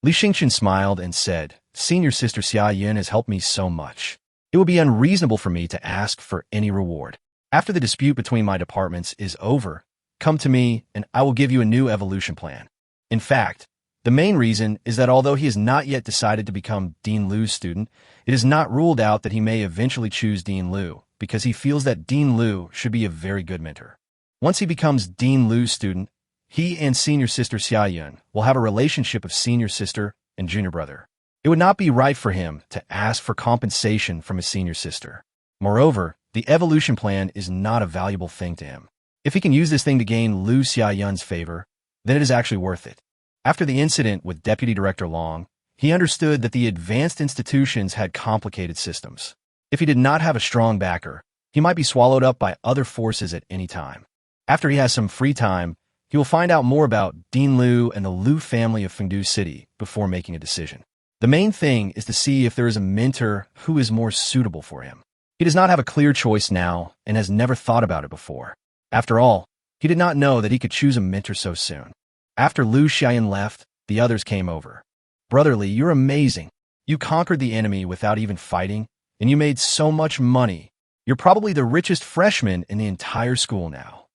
Li Yueming smiled and said, "Senior sister Xiaoyun has helped me so much. It would be unreasonable for me to ask for any reward. After the dispute between my departments is over, come to me and I will give you a new evolution plan. In fact, the main reason is that although he has not yet decided to become Dean Liu's student, it is not ruled out that he may eventually choose Dean Liu, because he feels that Dean Liu should be a very good mentor. Once he becomes Dean Liu's student, he and senior sister Xiaoyun will have a relationship of senior sister and junior brother. It would not be right for him to ask for compensation from his senior sister. Moreover, the evolution plan is not a valuable thing to him. If he can use this thing to gain Liu Xiaoyun's favor, then it is actually worth it." After the incident with Deputy Director Long, he understood that the advanced institutions had complicated systems. If he did not have a strong backer, he might be swallowed up by other forces at any time. After he has some free time, he will find out more about Dean Liu and the Liu family of Fengdu City before making a decision. The main thing is to see if there is a mentor who is more suitable for him. He does not have a clear choice now and has never thought about it before. After all, he did not know that he could choose a mentor so soon. After Liu Xiaoyun left, the others came over. "Brother Li, you're amazing. You conquered the enemy without even fighting, and you made so much money. You're probably the richest freshman in the entire school now."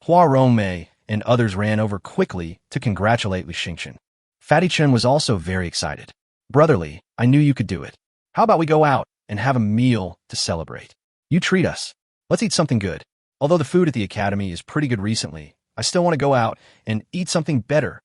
Hua Rongmei and others ran over quickly to congratulate Li Yueming. Fatty Chen was also very excited. "Brother Li, I knew you could do it. How about we go out and have a meal to celebrate? You treat us. Let's eat something good. Although the food at the academy is pretty good recently, I still want to go out and eat something better."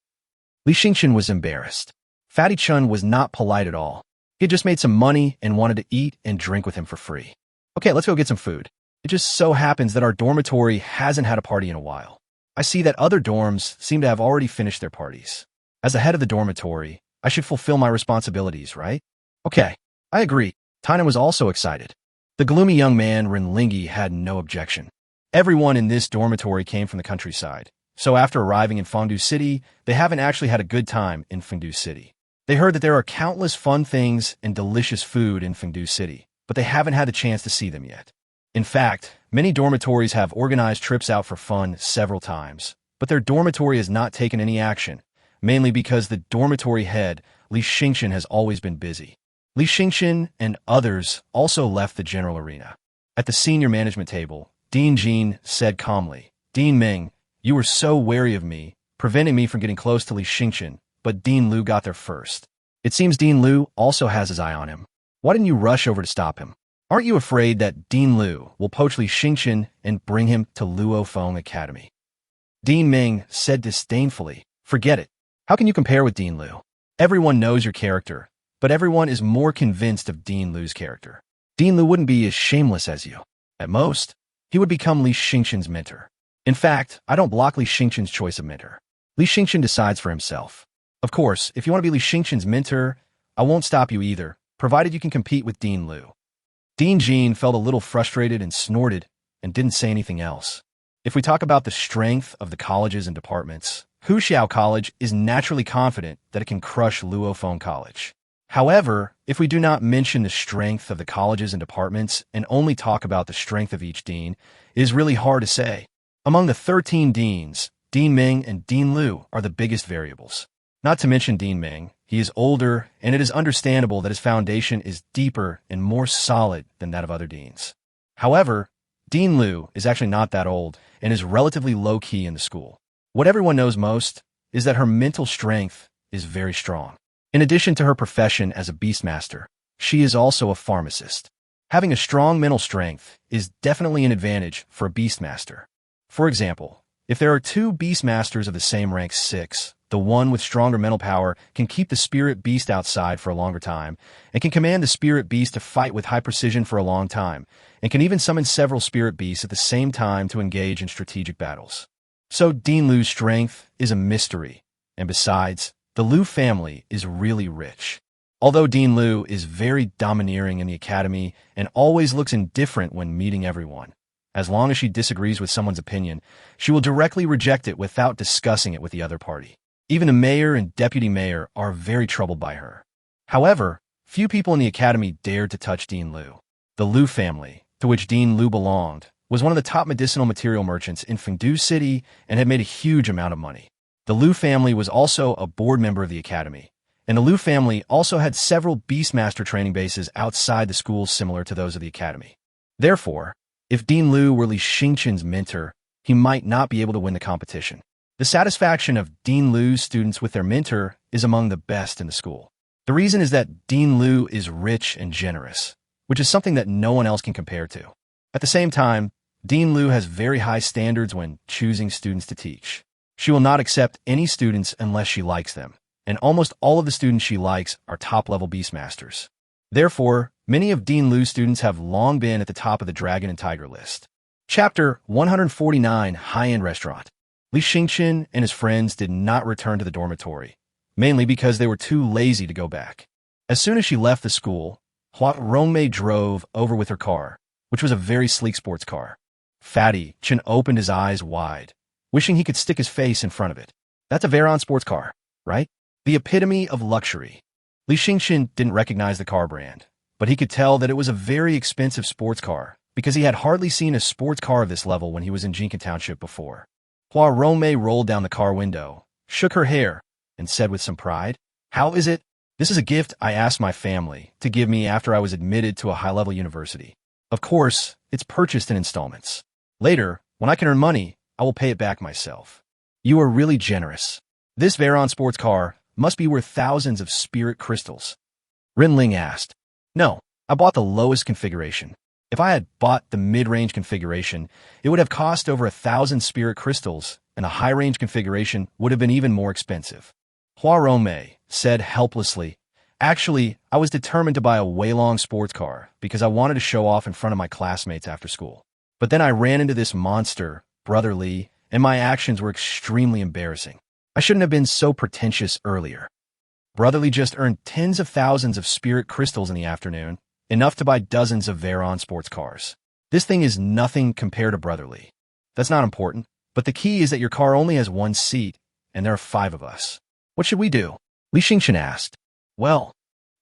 Li Yueming was embarrassed. Fatty Chun was not polite at all. He had just made some money and wanted to eat and drink with him for free. "Okay, let's go get some food. It just so happens that our dormitory hasn't had a party in a while. I see that other dorms seem to have already finished their parties. As the head of the dormitory, I should fulfill my responsibilities, right?" "Okay, I agree." Tina was also excited. The gloomy young man, Renlingi, had no objection. Everyone in this dormitory came from the countryside, so after arriving in Fengdu City, they haven't actually had a good time in Fengdu City. They heard that there are countless fun things and delicious food in Fengdu City, but they haven't had the chance to see them yet. In fact, many dormitories have organized trips out for fun several times, but their dormitory has not taken any action, mainly because the dormitory head, Li Yueming, has always been busy. Li Yueming and others also left the general arena. At the senior management table, Dean Jin said calmly, "Dean Ming, you were so wary of me, preventing me from getting close to Li Yueming, but Dean Liu got there first. It seems Dean Liu also has his eye on him. Why didn't you rush over to stop him? Aren't you afraid that Dean Liu will poach Li Yueming and bring him to Luofeng Academy?" Dean Ming said disdainfully, "Forget it. How can you compare with Dean Liu? Everyone knows your character, but everyone is more convinced of Dean Liu's character. Dean Liu wouldn't be as shameless as you. At most, he would become Li Xingqian's mentor. In fact, I don't block Li Xingqian's choice of mentor. Li Xingqian decides for himself. Of course, if you want to be Li Xingqian's mentor, I won't stop you either, provided you can compete with Dean Liu. Dean Jin felt a little frustrated and snorted and didn't say anything else. If we talk about the strength of the colleges and departments, Huxiao College is naturally confident that it can crush Luophone College. However, if we do not mention the strength of the colleges and departments and only talk about the strength of each dean, it is really hard to say. Among the 13 deans, Dean Ming and Dean Liu are the biggest variables. Not to mention Dean Ming, he is older, and it is understandable that his foundation is deeper and more solid than that of other deans. However, Dean Liu is actually not that old and is relatively low-key in the school. What everyone knows most is that her mental strength is very strong. In addition to her profession as a Beastmaster, she is also a pharmacist. Having a strong mental strength is definitely an advantage for a Beastmaster. For example, if there are two Beastmasters of the same rank 6, the one with stronger mental power can keep the spirit beast outside for a longer time, and can command the spirit beast to fight with high precision for a long time, and can even summon several spirit beasts at the same time to engage in strategic battles. So Dean Liu's strength is a mystery, and besides, the Liu family is really rich. Although Dean Liu is very domineering in the academy and always looks indifferent when meeting everyone, as long as she disagrees with someone's opinion, she will directly reject it without discussing it with the other party. Even the mayor and deputy mayor are very troubled by her. However, few people in the academy dared to touch Dean Liu. The Liu family, to which Dean Liu belonged, was one of the top medicinal material merchants in Fengdu City and had made a huge amount of money. The Liu family was also a board member of the academy, and the Liu family also had several Beastmaster training bases outside the schools similar to those of the academy. Therefore, if Dean Liu were Li Xingqian's mentor, he might not be able to win the competition. The satisfaction of Dean Liu's students with their mentor is among the best in the school. The reason is that Dean Liu is rich and generous, which is something that no one else can compare to. At the same time, Dean Liu has very high standards when choosing students to teach. She will not accept any students unless she likes them, and almost all of the students she likes are top-level Beastmasters. Therefore, many of Dean Liu's students have long been at the top of the Dragon and Tiger list. Chapter 149, High-End Restaurant. Li Xingqian and his friends did not return to the dormitory, mainly because they were too lazy to go back. As soon as she left the school, Hua Rongmei drove over with her car, which was a very sleek sports car. Fatty Chen opened his eyes wide, wishing he could stick his face in front of it. That's a Veyron sports car, right? The epitome of luxury. Li Xingqian didn't recognize the car brand, but he could tell that it was a very expensive sports car because he had hardly seen a sports car of this level when he was in Jincan Township before. Hua Rongmei rolled down the car window, shook her hair, and said with some pride, "How is it? This is a gift I asked my family to give me after I was admitted to a high-level university. Of course, it's purchased in installments. Later, when I can earn money, I will pay it back myself." You are really generous. This Veyron sports car must be worth thousands of spirit crystals. Rinling asked. No, I bought the lowest configuration. If I had bought the mid-range configuration, it would have cost over 1,000 spirit crystals, and a high-range configuration would have been even more expensive. Hua Rongmei said helplessly, Actually, I was determined to buy a Weilong sports car because I wanted to show off in front of my classmates after school. But then I ran into this monster, Brother Li, and my actions were extremely embarrassing. I shouldn't have been so pretentious earlier. Brother Li just earned tens of thousands of spirit crystals in the afternoon, enough to buy dozens of Veyron sports cars. This thing is nothing compared to Brother Li. That's not important, but the key is that your car only has one seat, and there are 5 of us. What should we do? Li Xingqian asked. Well,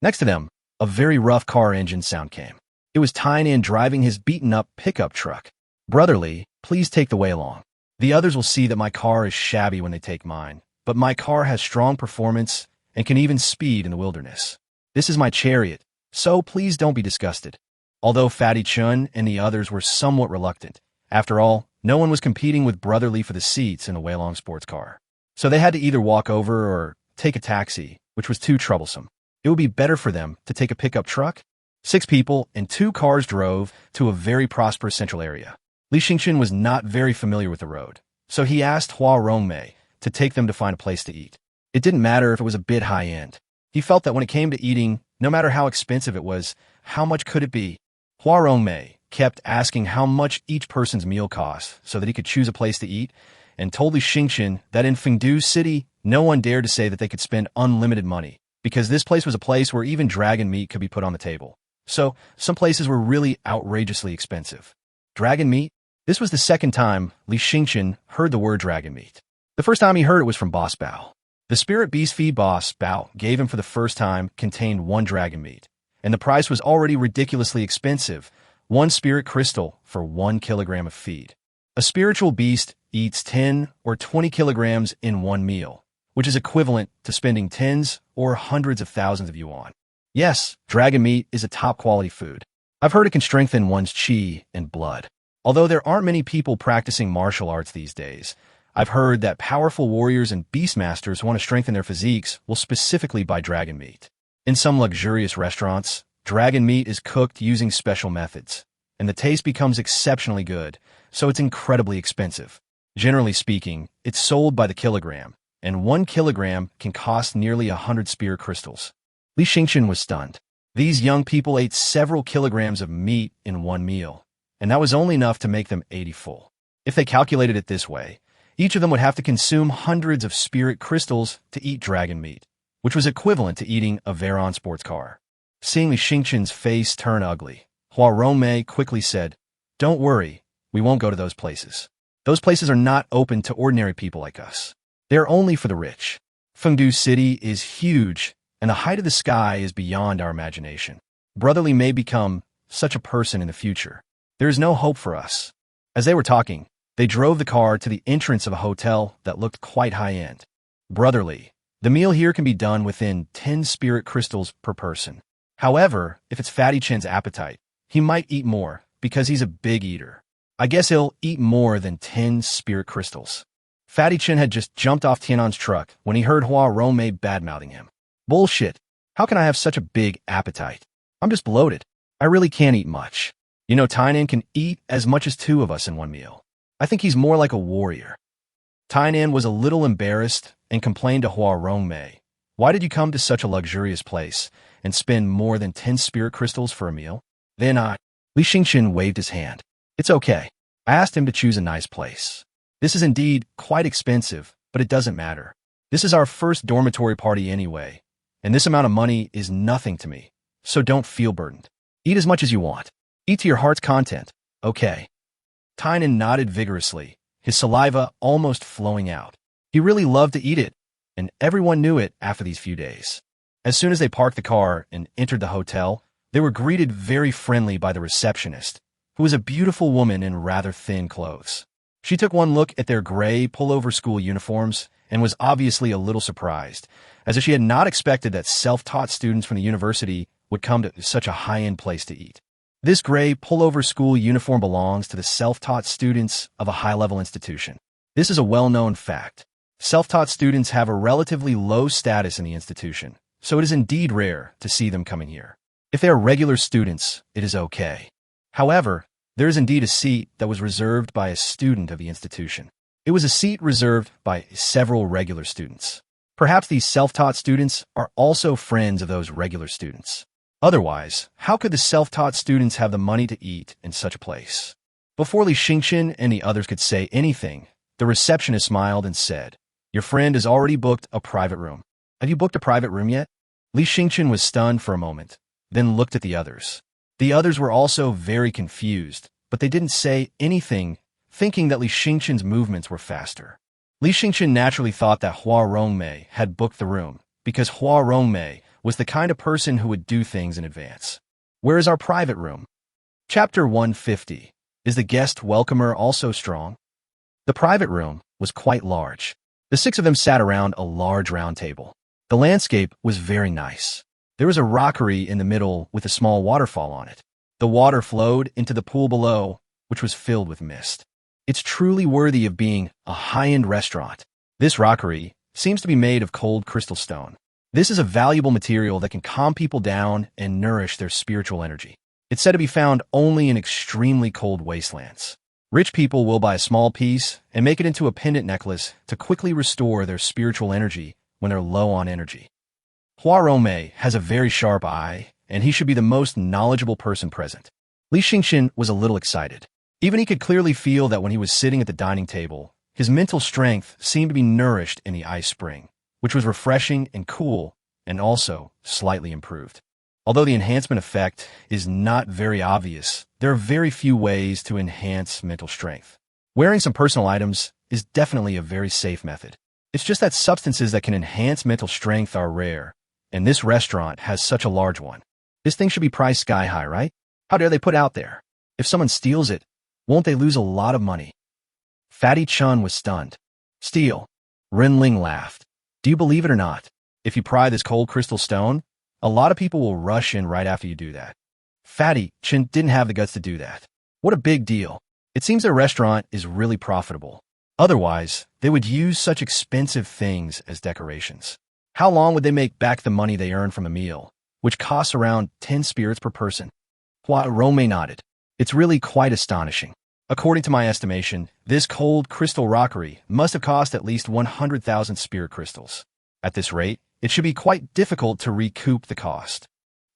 next to them, a very rough car engine sound came. It was Tainan driving his beaten-up pickup truck. Brother Li, please take the way along. The others will see that my car is shabby when they take mine, but my car has strong performance and can even speed in the wilderness. This is my chariot, so please don't be disgusted. Although Fatty Chun and the others were somewhat reluctant. After all, no one was competing with Brother Li for the seats in the Weilong sports car. So they had to either walk over or take a taxi, which was too troublesome. It would be better for them to take a pickup truck. 6 people and 2 cars drove to a very prosperous central area. Li Xingqian was not very familiar with the road, so he asked Hua Rongmei to take them to find a place to eat. It didn't matter if it was a bit high-end. He felt that when it came to eating, no matter how expensive it was, how much could it be? Hua Rongmei kept asking how much each person's meal cost so that he could choose a place to eat, and told Li Xingqian that in Fengdu City, no one dared to say that they could spend unlimited money, because this place was a place where even dragon meat could be put on the table. So, some places were really outrageously expensive. Dragon meat? This was the second time Li Xingqian heard the word dragon meat. The first time he heard it was from Boss Bao. The spirit beast feed Boss Bao gave him for the first time contained 1 dragon meat, and the price was already ridiculously expensive, 1 spirit crystal for 1 kilogram of feed. A spiritual beast eats 10 or 20 kilograms in 1 meal, which is equivalent to spending tens or hundreds of thousands of yuan. Yes, dragon meat is a top-quality food. I've heard it can strengthen one's qi and blood. Although there aren't many people practicing martial arts these days, I've heard that powerful warriors and beastmasters who want to strengthen their physiques will specifically buy dragon meat. In some luxurious restaurants, dragon meat is cooked using special methods, and the taste becomes exceptionally good, so it's incredibly expensive. Generally speaking, it's sold by the kilogram, and 1 kilogram can cost nearly 100 spirit crystals. Li Xingqian was stunned. These young people ate several kilograms of meat in 1 meal, and that was only enough to make them 80 full. If they calculated it this way, each of them would have to consume hundreds of spirit crystals to eat dragon meat, which was equivalent to eating a Veyron sports car. Seeing Li Xingqian's face turn ugly, Hua Rongmei quickly said, "Don't worry, we won't go to those places. Those places are not open to ordinary people like us. They're only for the rich. Fengdu City is huge, and the height of the sky is beyond our imagination. Brotherly may become such a person in the future. There is no hope for us." As they were talking, they drove the car to the entrance of a hotel that looked quite high-end. Brotherly, the meal here can be done within 10 spirit crystals per person. However, if it's Fatty Chen's appetite, he might eat more because he's a big eater. I guess he'll eat more than 10 spirit crystals. Fatty Chen had just jumped off Tianan's truck when he heard Hua Rongmei badmouthing him. Bullshit. How can I have such a big appetite? I'm just bloated. I really can't eat much. You know, Tainan can eat as much as 2 of us in 1 meal. I think he's more like a warrior. Tainan was a little embarrassed and complained to Hua Rongmei. Why did you come to such a luxurious place and spend more than 10 spirit crystals for a meal? Then Li Xingqian waved his hand. It's okay. I asked him to choose a nice place. This is indeed quite expensive, but it doesn't matter. This is our first dormitory party anyway, and this amount of money is nothing to me, so don't feel burdened. Eat as much as you want. Eat to your heart's content, okay? Tainan nodded vigorously, his saliva almost flowing out. He really loved to eat it, and everyone knew it after these few days. As soon as they parked the car and entered the hotel, they were greeted very friendly by the receptionist, who was a beautiful woman in rather thin clothes. She took one look at their gray pullover school uniforms and was obviously a little surprised, as if she had not expected that self-taught students from the university would come to such a high-end place to eat. This gray pullover school uniform belongs to the self-taught students of a high-level institution. This is a well-known fact. Self-taught students have a relatively low status in the institution, so it is indeed rare to see them coming here. If they are regular students, it is okay. However, there is indeed a seat that was reserved by a student of the institution. It was a seat reserved by several regular students. Perhaps these self-taught students are also friends of those regular students. Otherwise, how could the self-taught students have the money to eat in such a place? Before Li Xingqian and the others could say anything, the receptionist smiled and said, "Your friend has already booked a private room. Have you booked a private room yet?" Li Xingqian was stunned for a moment, then looked at the others. The others were also very confused, but they didn't say anything, thinking that Li Xingqian's movements were faster. Li Xingqian naturally thought that Hua Rongmei had booked the room, because Hua Rongmei was the kind of person who would do things in advance. Where is our private room? Chapter 150. Is the guest welcomer also strong? The private room was quite large. The 6 of them sat around a large round table. The landscape was very nice. There was a rockery in the middle with a small waterfall on it. The water flowed into the pool below, which was filled with mist. It's truly worthy of being a high-end restaurant. This rockery seems to be made of cold crystal stone. This is a valuable material that can calm people down and nourish their spiritual energy. It's said to be found only in extremely cold wastelands. Rich people will buy a small piece and make it into a pendant necklace to quickly restore their spiritual energy when they're low on energy. Hua Rongmei has a very sharp eye, and he should be the most knowledgeable person present. Li Xingqian was a little excited. Even he could clearly feel that when he was sitting at the dining table, his mental strength seemed to be nourished in the ice spring, which was refreshing and cool, and also slightly improved. Although the enhancement effect is not very obvious, there are very few ways to enhance mental strength. Wearing some personal items is definitely a very safe method. It's just that substances that can enhance mental strength are rare, and this restaurant has such a large one. This thing should be priced sky high, right? How dare they put it out there? If someone steals it, won't they lose a lot of money? Fatty Chun was stunned. Steal. Rinling laughed. Do you believe it or not? If you pry this cold crystal stone, a lot of people will rush in right after you do that. Fatty Chun didn't have the guts to do that. What a big deal. It seems their restaurant is really profitable. Otherwise, they would use such expensive things as decorations. How long would they make back the money they earned from a meal, which costs around 10 spirits per person? Hua Rongmei nodded. It's really quite astonishing. According to my estimation, this cold crystal rockery must have cost at least 100,000 spirit crystals. At this rate, it should be quite difficult to recoup the cost.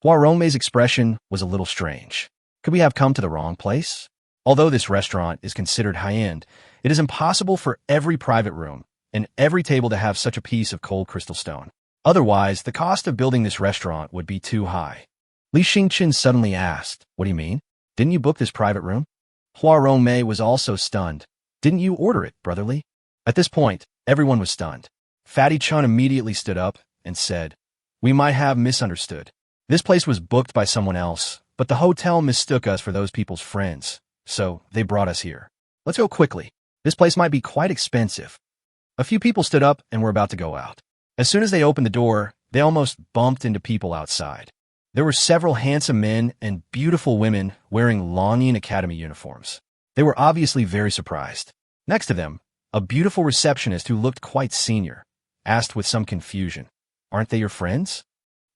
Hua Rongmei's expression was a little strange. Could we have come to the wrong place? Although this restaurant is considered high-end, it is impossible for every private room and every table to have such a piece of cold crystal stone. Otherwise, the cost of building this restaurant would be too high. Li Xingqian suddenly asked, "What do you mean? Didn't you book this private room?" Hua Rongmei was also stunned. "Didn't you order it, brotherly?" At this point, everyone was stunned. Fatty Chun immediately stood up and said, "We might have misunderstood. This place was booked by someone else, but the hotel mistook us for those people's friends, so they brought us here. Let's go quickly. This place might be quite expensive." A few people stood up and were about to go out. As soon as they opened the door, they almost bumped into people outside. There were several handsome men and beautiful women wearing Li Yueming Academy uniforms. They were obviously very surprised. Next to them, a beautiful receptionist who looked quite senior asked with some confusion, "Aren't they your friends?"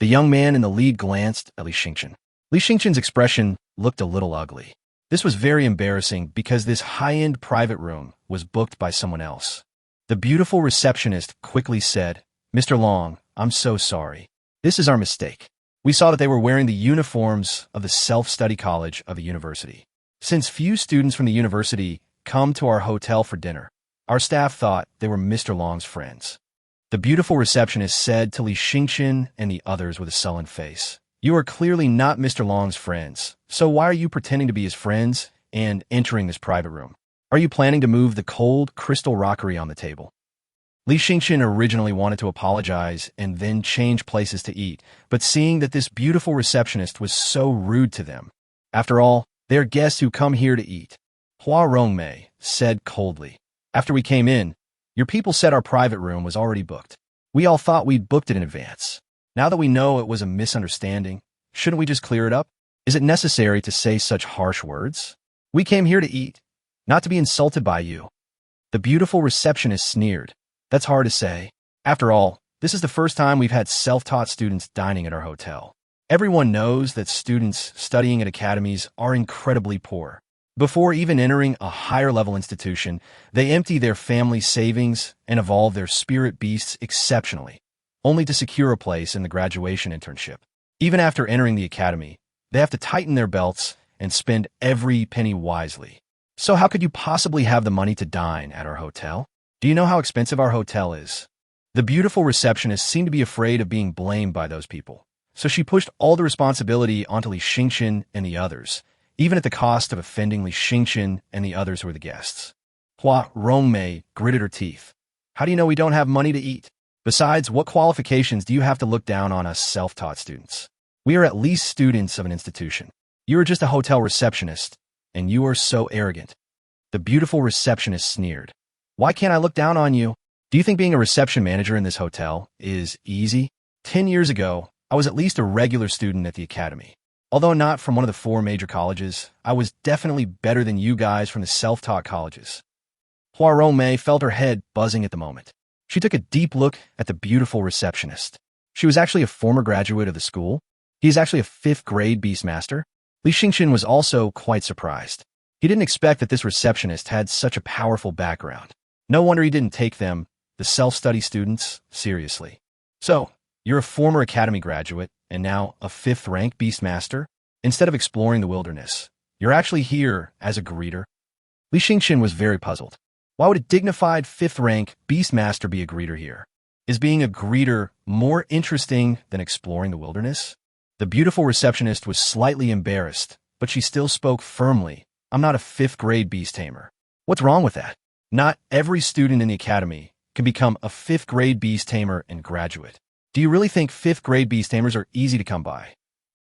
The young man in the lead glanced at Li Xingqian. Li Xingqian's expression looked a little ugly. This was very embarrassing because this high-end private room was booked by someone else. The beautiful receptionist quickly said, "Mr. Long, I'm so sorry. This is our mistake. We saw that they were wearing the uniforms of the self-study college of a university. Since few students from the university come to our hotel for dinner, our staff thought they were Mr. Long's friends." The beautiful receptionist said to Li Xingqian and the others with a sullen face, "You are clearly not Mr. Long's friends, so why are you pretending to be his friends and entering this private room? Are you planning to move the cold crystal rockery on the table?" Li Xingqian originally wanted to apologize and then change places to eat, but seeing that this beautiful receptionist was so rude to them. After all, they are guests who come here to eat. Hua Rongmei said coldly, "After we came in, your people said our private room was already booked. We all thought we'd booked it in advance. Now that we know it was a misunderstanding, shouldn't we just clear it up? Is it necessary to say such harsh words? We came here to eat, not to be insulted by you." The beautiful receptionist sneered. "That's hard to say. After all, this is the first time we've had self-taught students dining at our hotel. Everyone knows that students studying at academies are incredibly poor. Before even entering a higher-level institution, they empty their family savings and evolve their spirit beasts exceptionally, only to secure a place in the graduation internship. Even after entering the academy, they have to tighten their belts and spend every penny wisely. So how could you possibly have the money to dine at our hotel? Do you know how expensive our hotel is?" The beautiful receptionist seemed to be afraid of being blamed by those people, so she pushed all the responsibility onto Li Xingqian and the others, even at the cost of offending Li Xingqian and the others who were the guests. Hua Rongmei gritted her teeth. "How do you know we don't have money to eat? Besides, what qualifications do you have to look down on us self-taught students? We are at least students of an institution. You are just a hotel receptionist, and you are so arrogant." The beautiful receptionist sneered. "Why can't I look down on you? Do you think being a reception manager in this hotel is easy? 10 years ago, I was at least a regular student at the academy. Although not from one of the 4 major colleges, I was definitely better than you guys from the self-taught colleges." Hua Rongmei felt her head buzzing at the moment. She took a deep look at the beautiful receptionist. She was actually a former graduate of the school. He is actually a 5th grade Beastmaster. Li Xingqian was also quite surprised. He didn't expect that this receptionist had such a powerful background. No wonder he didn't take them, the self-study students, seriously. So, you're a former Academy graduate and now a 5th rank Beastmaster? Instead of exploring the wilderness, you're actually here as a greeter? Li Xingqian was very puzzled. Why would a dignified 5th rank Beastmaster be a greeter here? Is being a greeter more interesting than exploring the wilderness? The beautiful receptionist was slightly embarrassed, but she still spoke firmly. I'm not a 5th grade beast tamer. What's wrong with that? Not every student in the academy can become a 5th grade beast tamer and graduate. Do you really think 5th grade beast tamers are easy to come by?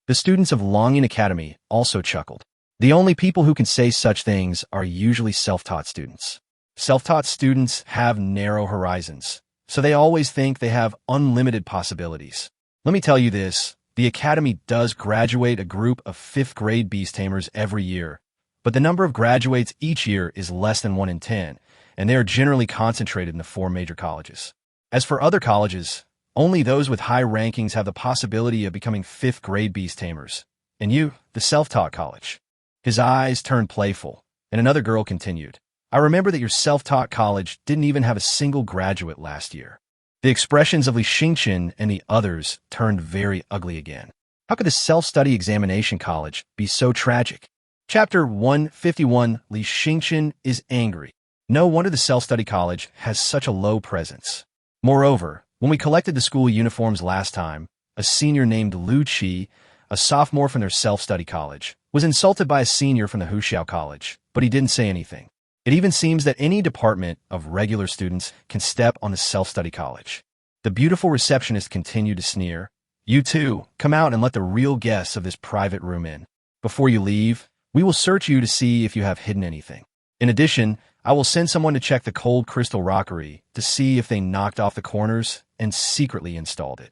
The students of Longyan Academy also chuckled. The only people who can say such things are usually self-taught students. Self-taught students have narrow horizons, so they always think they have unlimited possibilities. Let me tell you this, the academy does graduate a group of 5th grade beast tamers every year, but the number of graduates each year is less than 1 in 10, and they are generally concentrated in the 4 major colleges. As for other colleges, only those with high rankings have the possibility of becoming 5th grade beast tamers. And you, the self-taught college. His eyes turned playful, and another girl continued. I remember that your self-taught college didn't even have a single graduate last year. The expressions of Li Xingqian and the others turned very ugly again. How could the self-study examination college be so tragic? Chapter 151, Li Xingqian is angry. No wonder the self-study college has such a low presence. Moreover, when we collected the school uniforms last time, a senior named Lu Qi, a sophomore from their self-study college, was insulted by a senior from the Huxiao college, but he didn't say anything. It even seems that any department of regular students can step on the self-study college. The beautiful receptionist continued to sneer. You too, come out and let the real guests of this private room in. Before you leave, we will search you to see if you have hidden anything. In addition, I will send someone to check the cold crystal rockery to see if they knocked off the corners and secretly installed it.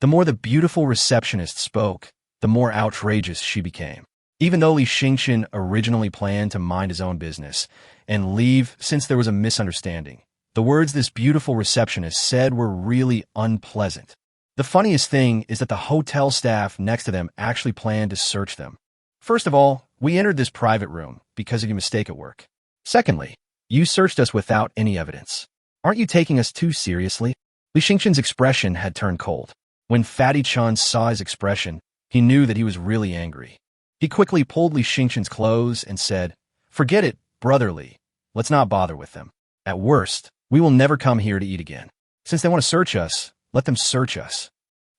The more the beautiful receptionist spoke, the more outrageous she became. Even though Li Xingqian originally planned to mind his own business and leave since there was a misunderstanding, the words this beautiful receptionist said were really unpleasant. The funniest thing is that the hotel staff next to them actually planned to search them. First of all, we entered this private room because of your mistake at work. Secondly, you searched us without any evidence. Aren't you taking us too seriously? Li Xingqian's expression had turned cold. When Fatty Chun saw his expression, he knew that he was really angry. He quickly pulled Li Xingqian's clothes and said, Forget it, brother Li. Let's not bother with them. At worst, we will never come here to eat again. Since they want to search us, let them search us.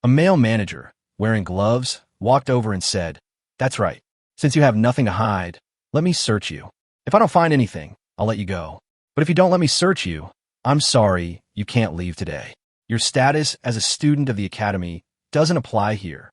A male manager, wearing gloves, walked over and said, That's right. Since you have nothing to hide, let me search you. If I don't find anything, I'll let you go. But if you don't let me search you, I'm sorry, you can't leave today. Your status as a student of the academy doesn't apply here.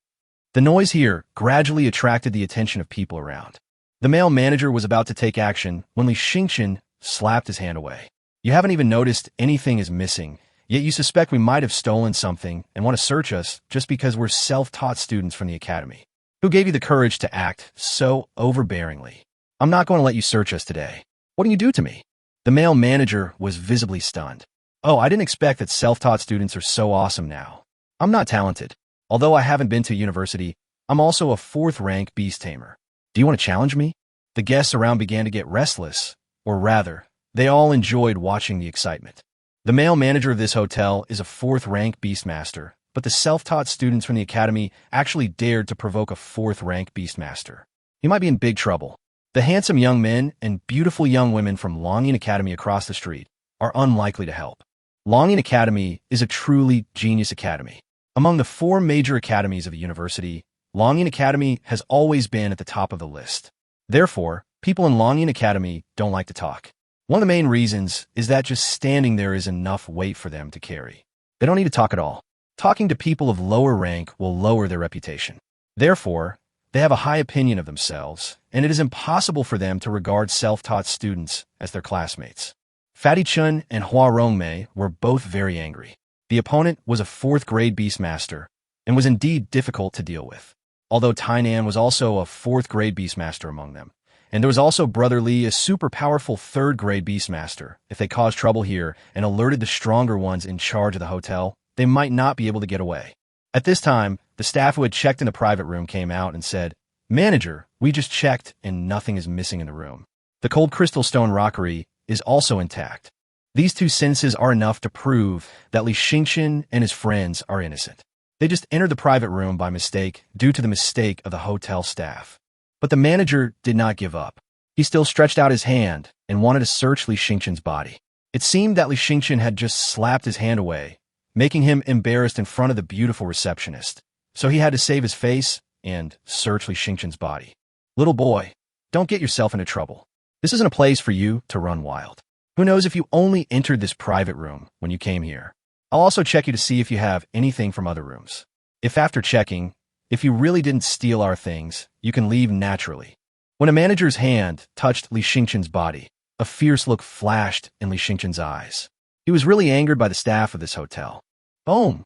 The noise here gradually attracted the attention of people around. The male manager was about to take action when Li Xingqian slapped his hand away. You haven't even noticed anything is missing, yet you suspect we might have stolen something and want to search us just because we're self-taught students from the academy. Who gave you the courage to act so overbearingly? I'm not going to let you search us today. What do you do to me? The male manager was visibly stunned. Oh, I didn't expect that self-taught students are so awesome now. I'm not talented. Although I haven't been to university, I'm also a 4th rank beast tamer. Do you want to challenge me? The guests around began to get restless, or rather, they all enjoyed watching the excitement. The male manager of this hotel is a 4th rank Beastmaster, but the self-taught students from the academy actually dared to provoke a 4th rank Beastmaster. He might be in big trouble. The handsome young men and beautiful young women from Longyan Academy across the street are unlikely to help. Longyan Academy is a truly genius academy. Among the 4 major academies of a university, Longyan Academy has always been at the top of the list. Therefore, people in Longyan Academy don't like to talk. One of the main reasons is that just standing there is enough weight for them to carry. They don't need to talk at all. Talking to people of lower rank will lower their reputation. Therefore, they have a high opinion of themselves, and it is impossible for them to regard self-taught students as their classmates. Fatty Chun and Hua Rongmei were both very angry. The opponent was a 4th grade Beastmaster and was indeed difficult to deal with. Although Tainan was also a 4th grade Beastmaster among them. And there was also Brother Li, a super powerful 3rd grade Beastmaster. If they caused trouble here and alerted the stronger ones in charge of the hotel, they might not be able to get away. At this time, the staff who had checked in the private room came out and said, Manager, we just checked and nothing is missing in the room. The cold crystal stone rockery is also intact. These two sentences are enough to prove that Li Xingqian and his friends are innocent. They just entered the private room by mistake due to the mistake of the hotel staff. But the manager did not give up. He still stretched out his hand and wanted to search Li Xingqian's body. It seemed that Li Xingqian had just slapped his hand away, making him embarrassed in front of the beautiful receptionist. So he had to save his face and search Li Xingqian's body. Little boy, don't get yourself into trouble. This isn't a place for you to run wild. Who knows if you only entered this private room when you came here. I'll also check you to see if you have anything from other rooms. If after checking, if you really didn't steal our things, you can leave naturally. When a manager's hand touched Li Xingqian's body, a fierce look flashed in Li Xingqian's eyes. He was really angered by the staff of this hotel. Boom!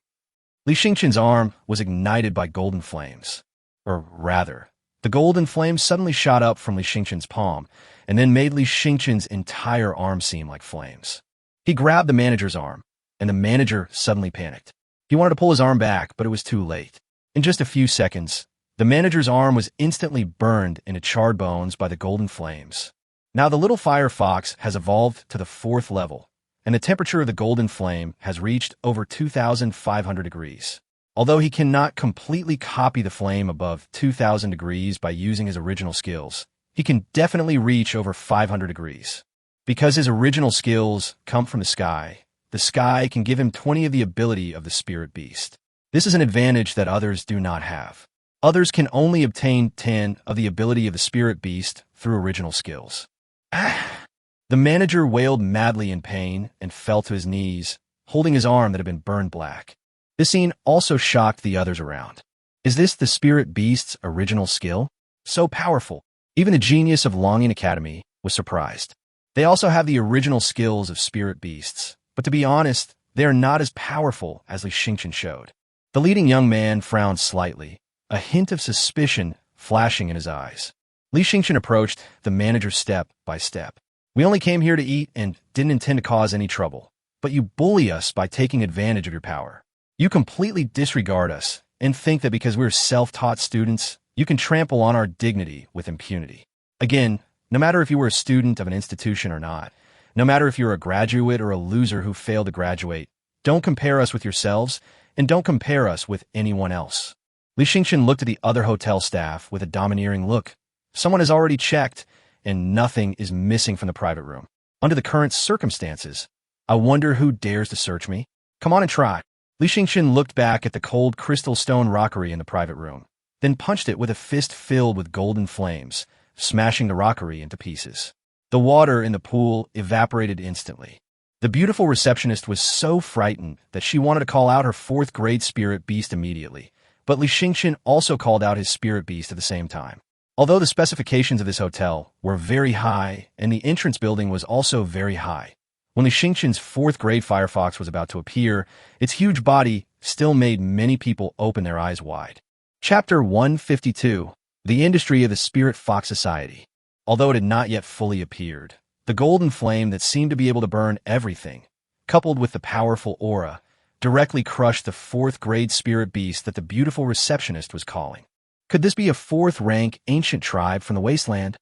Li Xingqian's arm was ignited by golden flames. Or rather, the golden flames suddenly shot up from Li Xingqian's palm and then made Li Xingqian's entire arm seem like flames. He grabbed the manager's arm, and the manager suddenly panicked. He wanted to pull his arm back, but it was too late. In just a few seconds, the manager's arm was instantly burned into charred bones by the golden flames. Now the little fire fox has evolved to the 4th level, and the temperature of the golden flame has reached over 2,500 degrees. Although he cannot completely copy the flame above 2,000 degrees by using his original skills, he can definitely reach over 500 degrees. Because his original skills come from the sky can give him 20 of the ability of the spirit beast. This is an advantage that others do not have. Others can only obtain 10 of the ability of the spirit beast through original skills. Ah! The manager wailed madly in pain and fell to his knees, holding his arm that had been burned black. This scene also shocked the others around. Is this the spirit beast's original skill? So powerful. Even the genius of Longing Academy was surprised. They also have the original skills of spirit beasts, but to be honest, they are not as powerful as Li Xingqian showed. The leading young man frowned slightly, a hint of suspicion flashing in his eyes. Li Xingqian approached the manager step by step. We only came here to eat and didn't intend to cause any trouble, but you bully us by taking advantage of your power. You completely disregard us and think that because we're self-taught students, you can trample on our dignity with impunity. Again, no matter if you were a student of an institution or not, no matter if you're a graduate or a loser who failed to graduate, don't compare us with yourselves and don't compare us with anyone else. Li Xingqian looked at the other hotel staff with a domineering look. Someone has already checked, and nothing is missing from the private room. Under the current circumstances, I wonder who dares to search me? Come on and try. Li Xingqian looked back at the cold crystal stone rockery in the private room, then punched it with a fist filled with golden flames, smashing the rockery into pieces. The water in the pool evaporated instantly. The beautiful receptionist was so frightened that she wanted to call out her 4th grade spirit beast immediately, but Li Xingqian also called out his spirit beast at the same time. Although the specifications of this hotel were very high and the entrance building was also very high, when Li Xingqian's 4th grade firefox was about to appear, its huge body still made many people open their eyes wide. Chapter 152, The Industry of the Spirit Fox Society. Although it had not yet fully appeared, the golden flame that seemed to be able to burn everything, coupled with the powerful aura, directly crushed the 4th grade spirit beast that the beautiful receptionist was calling. Could this be a 4th rank ancient tribe from the wasteland?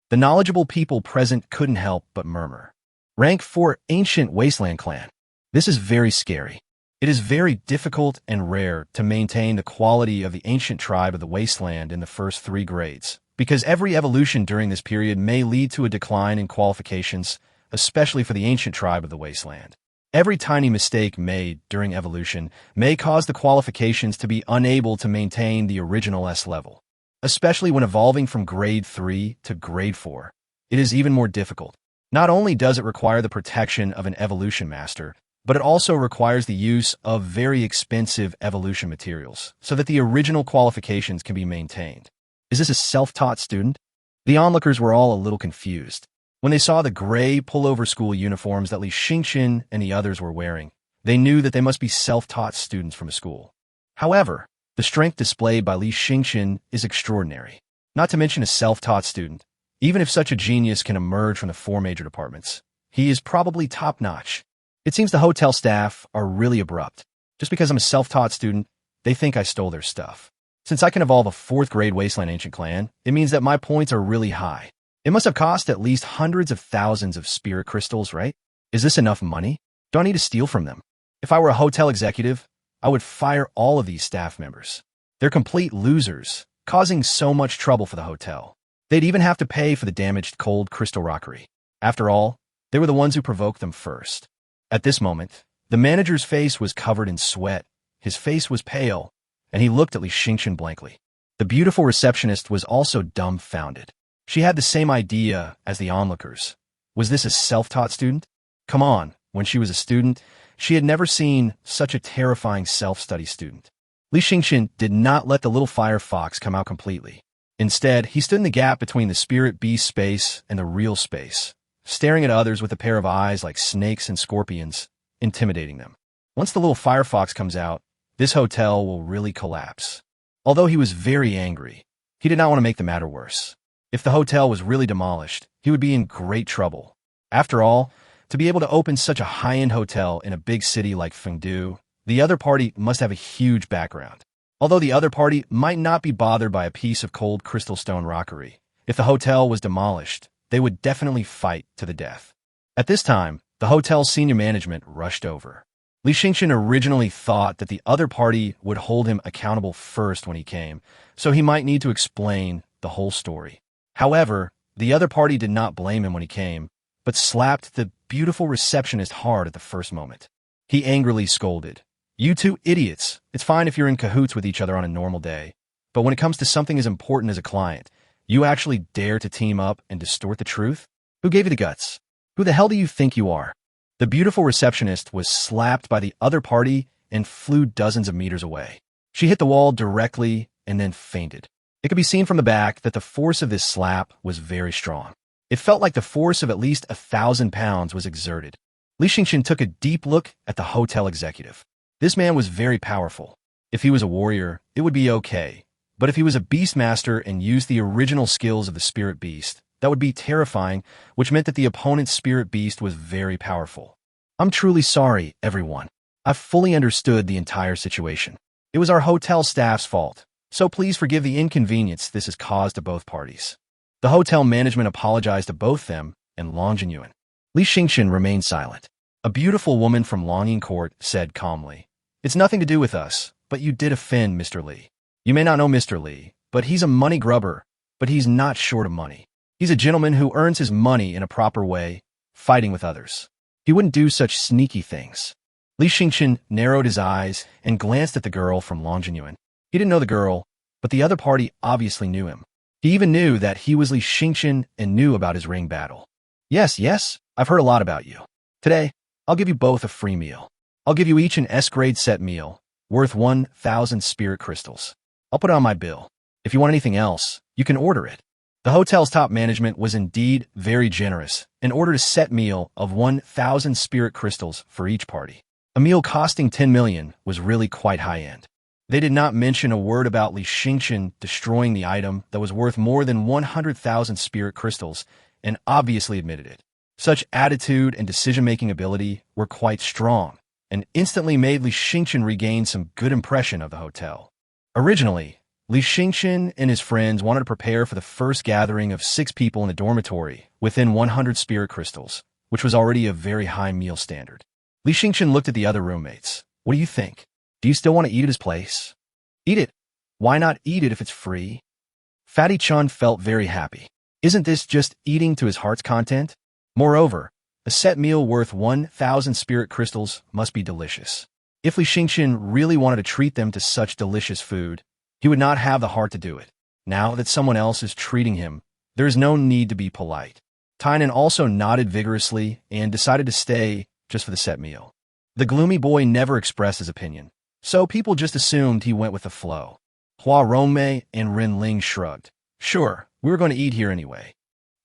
The knowledgeable people present couldn't help but murmur. Rank 4 ancient wasteland clan. This is very scary. It is very difficult and rare to maintain the quality of the ancient tribe of the wasteland in the first 3 grades, because every evolution during this period may lead to a decline in qualifications, especially for the ancient tribe of the wasteland. Every tiny mistake made during evolution may cause the qualifications to be unable to maintain the original S level. Especially when evolving from grade 3 to grade 4, it is even more difficult. Not only does it require the protection of an evolution master, but it also requires the use of very expensive evolution materials so that the original qualifications can be maintained. Is this a self-taught student? The onlookers were all a little confused. When they saw the gray pullover school uniforms that Li Xingqian and the others were wearing, they knew that they must be self-taught students from a school. However, the strength displayed by Li Xingqian is extraordinary. Not to mention a self-taught student. Even if such a genius can emerge from the 4 major departments, he is probably top-notch. It seems the hotel staff are really abrupt. Just because I'm a self-taught student, they think I stole their stuff. Since I can evolve a 4th grade Wasteland Ancient Clan, it means that my points are really high. It must have cost at least hundreds of thousands of spirit crystals, right? Is this enough money? Do I need to steal from them? If I were a hotel executive, I would fire all of these staff members. They're complete losers, causing so much trouble for the hotel. They'd even have to pay for the damaged cold crystal rockery. After all, they were the ones who provoked them first. At this moment, the manager's face was covered in sweat, his face was pale, and he looked at Li Xingchen blankly. The beautiful receptionist was also dumbfounded. She had the same idea as the onlookers. Was this a self-taught student? Come on, when she was a student, she had never seen such a terrifying self-study student. Li Xingchen did not let the little fire fox come out completely. Instead, he stood in the gap between the spirit beast space and the real space, staring at others with a pair of eyes like snakes and scorpions, intimidating them. Once the little fire fox comes out, this hotel will really collapse. Although he was very angry, he did not want to make the matter worse. If the hotel was really demolished, he would be in great trouble. After all, to be able to open such a high-end hotel in a big city like Fengdu, the other party must have a huge background. Although the other party might not be bothered by a piece of cold crystal stone rockery, if the hotel was demolished, they would definitely fight to the death. At this time, the hotel's senior management rushed over. Li Xingchen originally thought that the other party would hold him accountable first when he came, so he might need to explain the whole story. However, the other party did not blame him when he came, but slapped the beautiful receptionist hard at the first moment. He angrily scolded, "You two idiots! It's fine if you're in cahoots with each other on a normal day, but when it comes to something as important as a client, you actually dare to team up and distort the truth? Who gave you the guts? Who the hell do you think you are?" The beautiful receptionist was slapped by the other party and flew dozens of meters away. She hit the wall directly and then fainted. It could be seen from the back that the force of this slap was very strong. It felt like the force of at least 1,000 pounds was exerted. Li Xingchen took a deep look at the hotel executive. This man was very powerful. If he was a warrior, it would be okay. But if he was a beastmaster and used the original skills of the spirit beast, that would be terrifying, which meant that the opponent's spirit beast was very powerful. I'm truly sorry, everyone. I've fully understood the entire situation. It was our hotel staff's fault, so please forgive the inconvenience this has caused to both parties. The hotel management apologized to both them and Long Jinyuan. Li Xingchen remained silent. A beautiful woman from Longying Court said calmly, "It's nothing to do with us, but you did offend Mr. Li. You may not know Mr. Li, but he's a money grubber, but he's not short of money. He's a gentleman who earns his money in a proper way, fighting with others. He wouldn't do such sneaky things." Li Xingchen narrowed his eyes and glanced at the girl from Long Jinyuan. He didn't know the girl, but the other party obviously knew him. He even knew that he was Li Xingchen and knew about his ring battle. Yes, I've heard a lot about you. Today, I'll give you both a free meal. I'll give you each an S-grade set meal, worth 1,000 spirit crystals. I'll put it on my bill. If you want anything else, you can order it. The hotel's top management was indeed very generous and ordered a set meal of 1,000 spirit crystals for each party. A meal costing 10 million was really quite high-end. They did not mention a word about Li Xingchen destroying the item that was worth more than 100,000 spirit crystals and obviously admitted it. Such attitude and decision-making ability were quite strong and instantly made Li Xingchen regain some good impression of the hotel. Originally, Li Xingchen and his friends wanted to prepare for the first gathering of 6 people in a dormitory within 100 spirit crystals, which was already a very high meal standard. Li Xingchen looked at the other roommates. "What do you think? Do you still want to eat at his place?" "Eat it. Why not eat it if it's free?" Fatty Chun felt very happy. Isn't this just eating to his heart's content? Moreover, a set meal worth 1,000 spirit crystals must be delicious. If Li Xingchen really wanted to treat them to such delicious food, he would not have the heart to do it. Now that someone else is treating him, there is no need to be polite. Tynan also nodded vigorously and decided to stay just for the set meal. The gloomy boy never expressed his opinion, so people just assumed he went with the flow. Hua Rongmei and Ren Ling shrugged. "Sure, we were going to eat here anyway.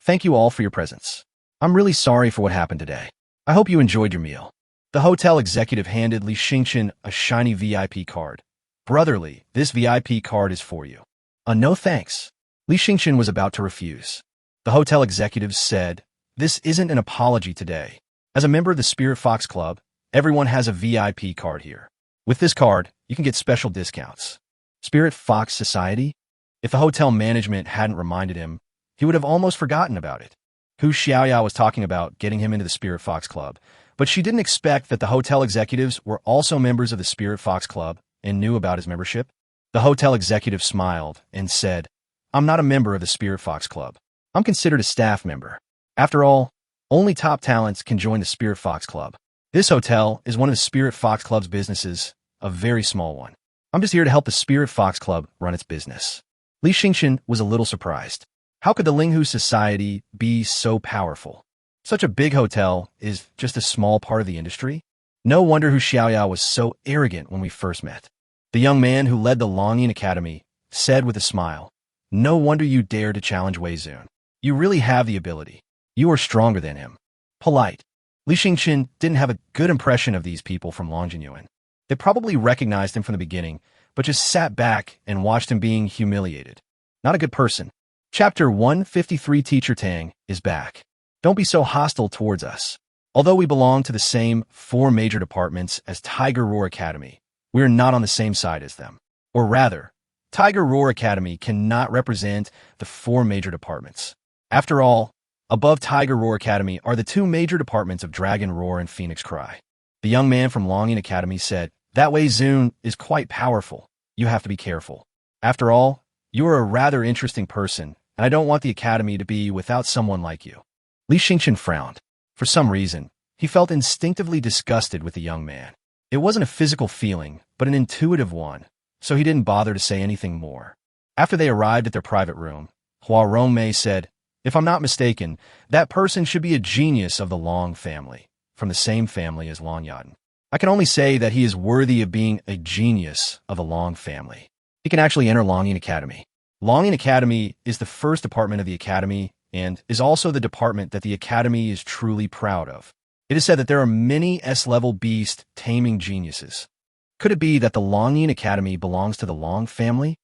Thank you all for your presence. I'm really sorry for what happened today. I hope you enjoyed your meal." The hotel executive handed Li Xingchen a shiny VIP card. "Brotherly, this VIP card is for you." No thanks." Li Xingchen was about to refuse. The hotel executive said, "This isn't an apology today. As a member of the Spirit Fox Club, everyone has a VIP card here. With this card, you can get special discounts." Spirit Fox Society? If the hotel management hadn't reminded him, he would have almost forgotten about it. Hu Xiaoya was talking about getting him into the Spirit Fox Club, but she didn't expect that the hotel executives were also members of the Spirit Fox Club and knew about his membership. The hotel executive smiled and said, "I'm not a member of the Spirit Fox Club. I'm considered a staff member. After all, only top talents can join the Spirit Fox Club. This hotel is one of the Spirit Fox Club's businesses, a very small one. I'm just here to help the Spirit Fox Club run its business." Li Xingqian was a little surprised. How could the Linghu Society be so powerful? Such a big hotel is just a small part of the industry. No wonder Hu Xiaoya was so arrogant when we first met. The young man who led the Longyin Academy said with a smile, "No wonder you dare to challenge Wei Zun. You really have the ability. You are stronger than him." Polite. Li Xingqian didn't have a good impression of these people from Longjingyuan. They probably recognized him from the beginning, but just sat back and watched him being humiliated. Not a good person. Chapter 153 Teacher Tang is back. Don't be so hostile towards us. Although we belong to the same 4 major departments as Tiger Roar Academy, we are not on the same side as them. Or rather, Tiger Roar Academy cannot represent the 4 major departments. After all, above Tiger Roar Academy are the 2 major departments of Dragon Roar and Phoenix Cry. The young man from Longyin Academy said, "That Wei Zun is quite powerful. You have to be careful. After all, you are a rather interesting person, and I don't want the academy to be without someone like you." Li Xingqian frowned. For some reason, he felt instinctively disgusted with the young man. It wasn't a physical feeling, but an intuitive one, so he didn't bother to say anything more. After they arrived at their private room, Hua Rongmei said, "If I'm not mistaken, that person should be a genius of the Long family, from the same family as Long Yaden. I can only say that he is worthy of being a genius of the Long family. He can actually enter Longyin Academy." Longyin Academy is the first department of the academy and is also the department that the academy is truly proud of. It is said that there are many S-level beast taming geniuses. Could it be that the Longyin Academy belongs to the Long family?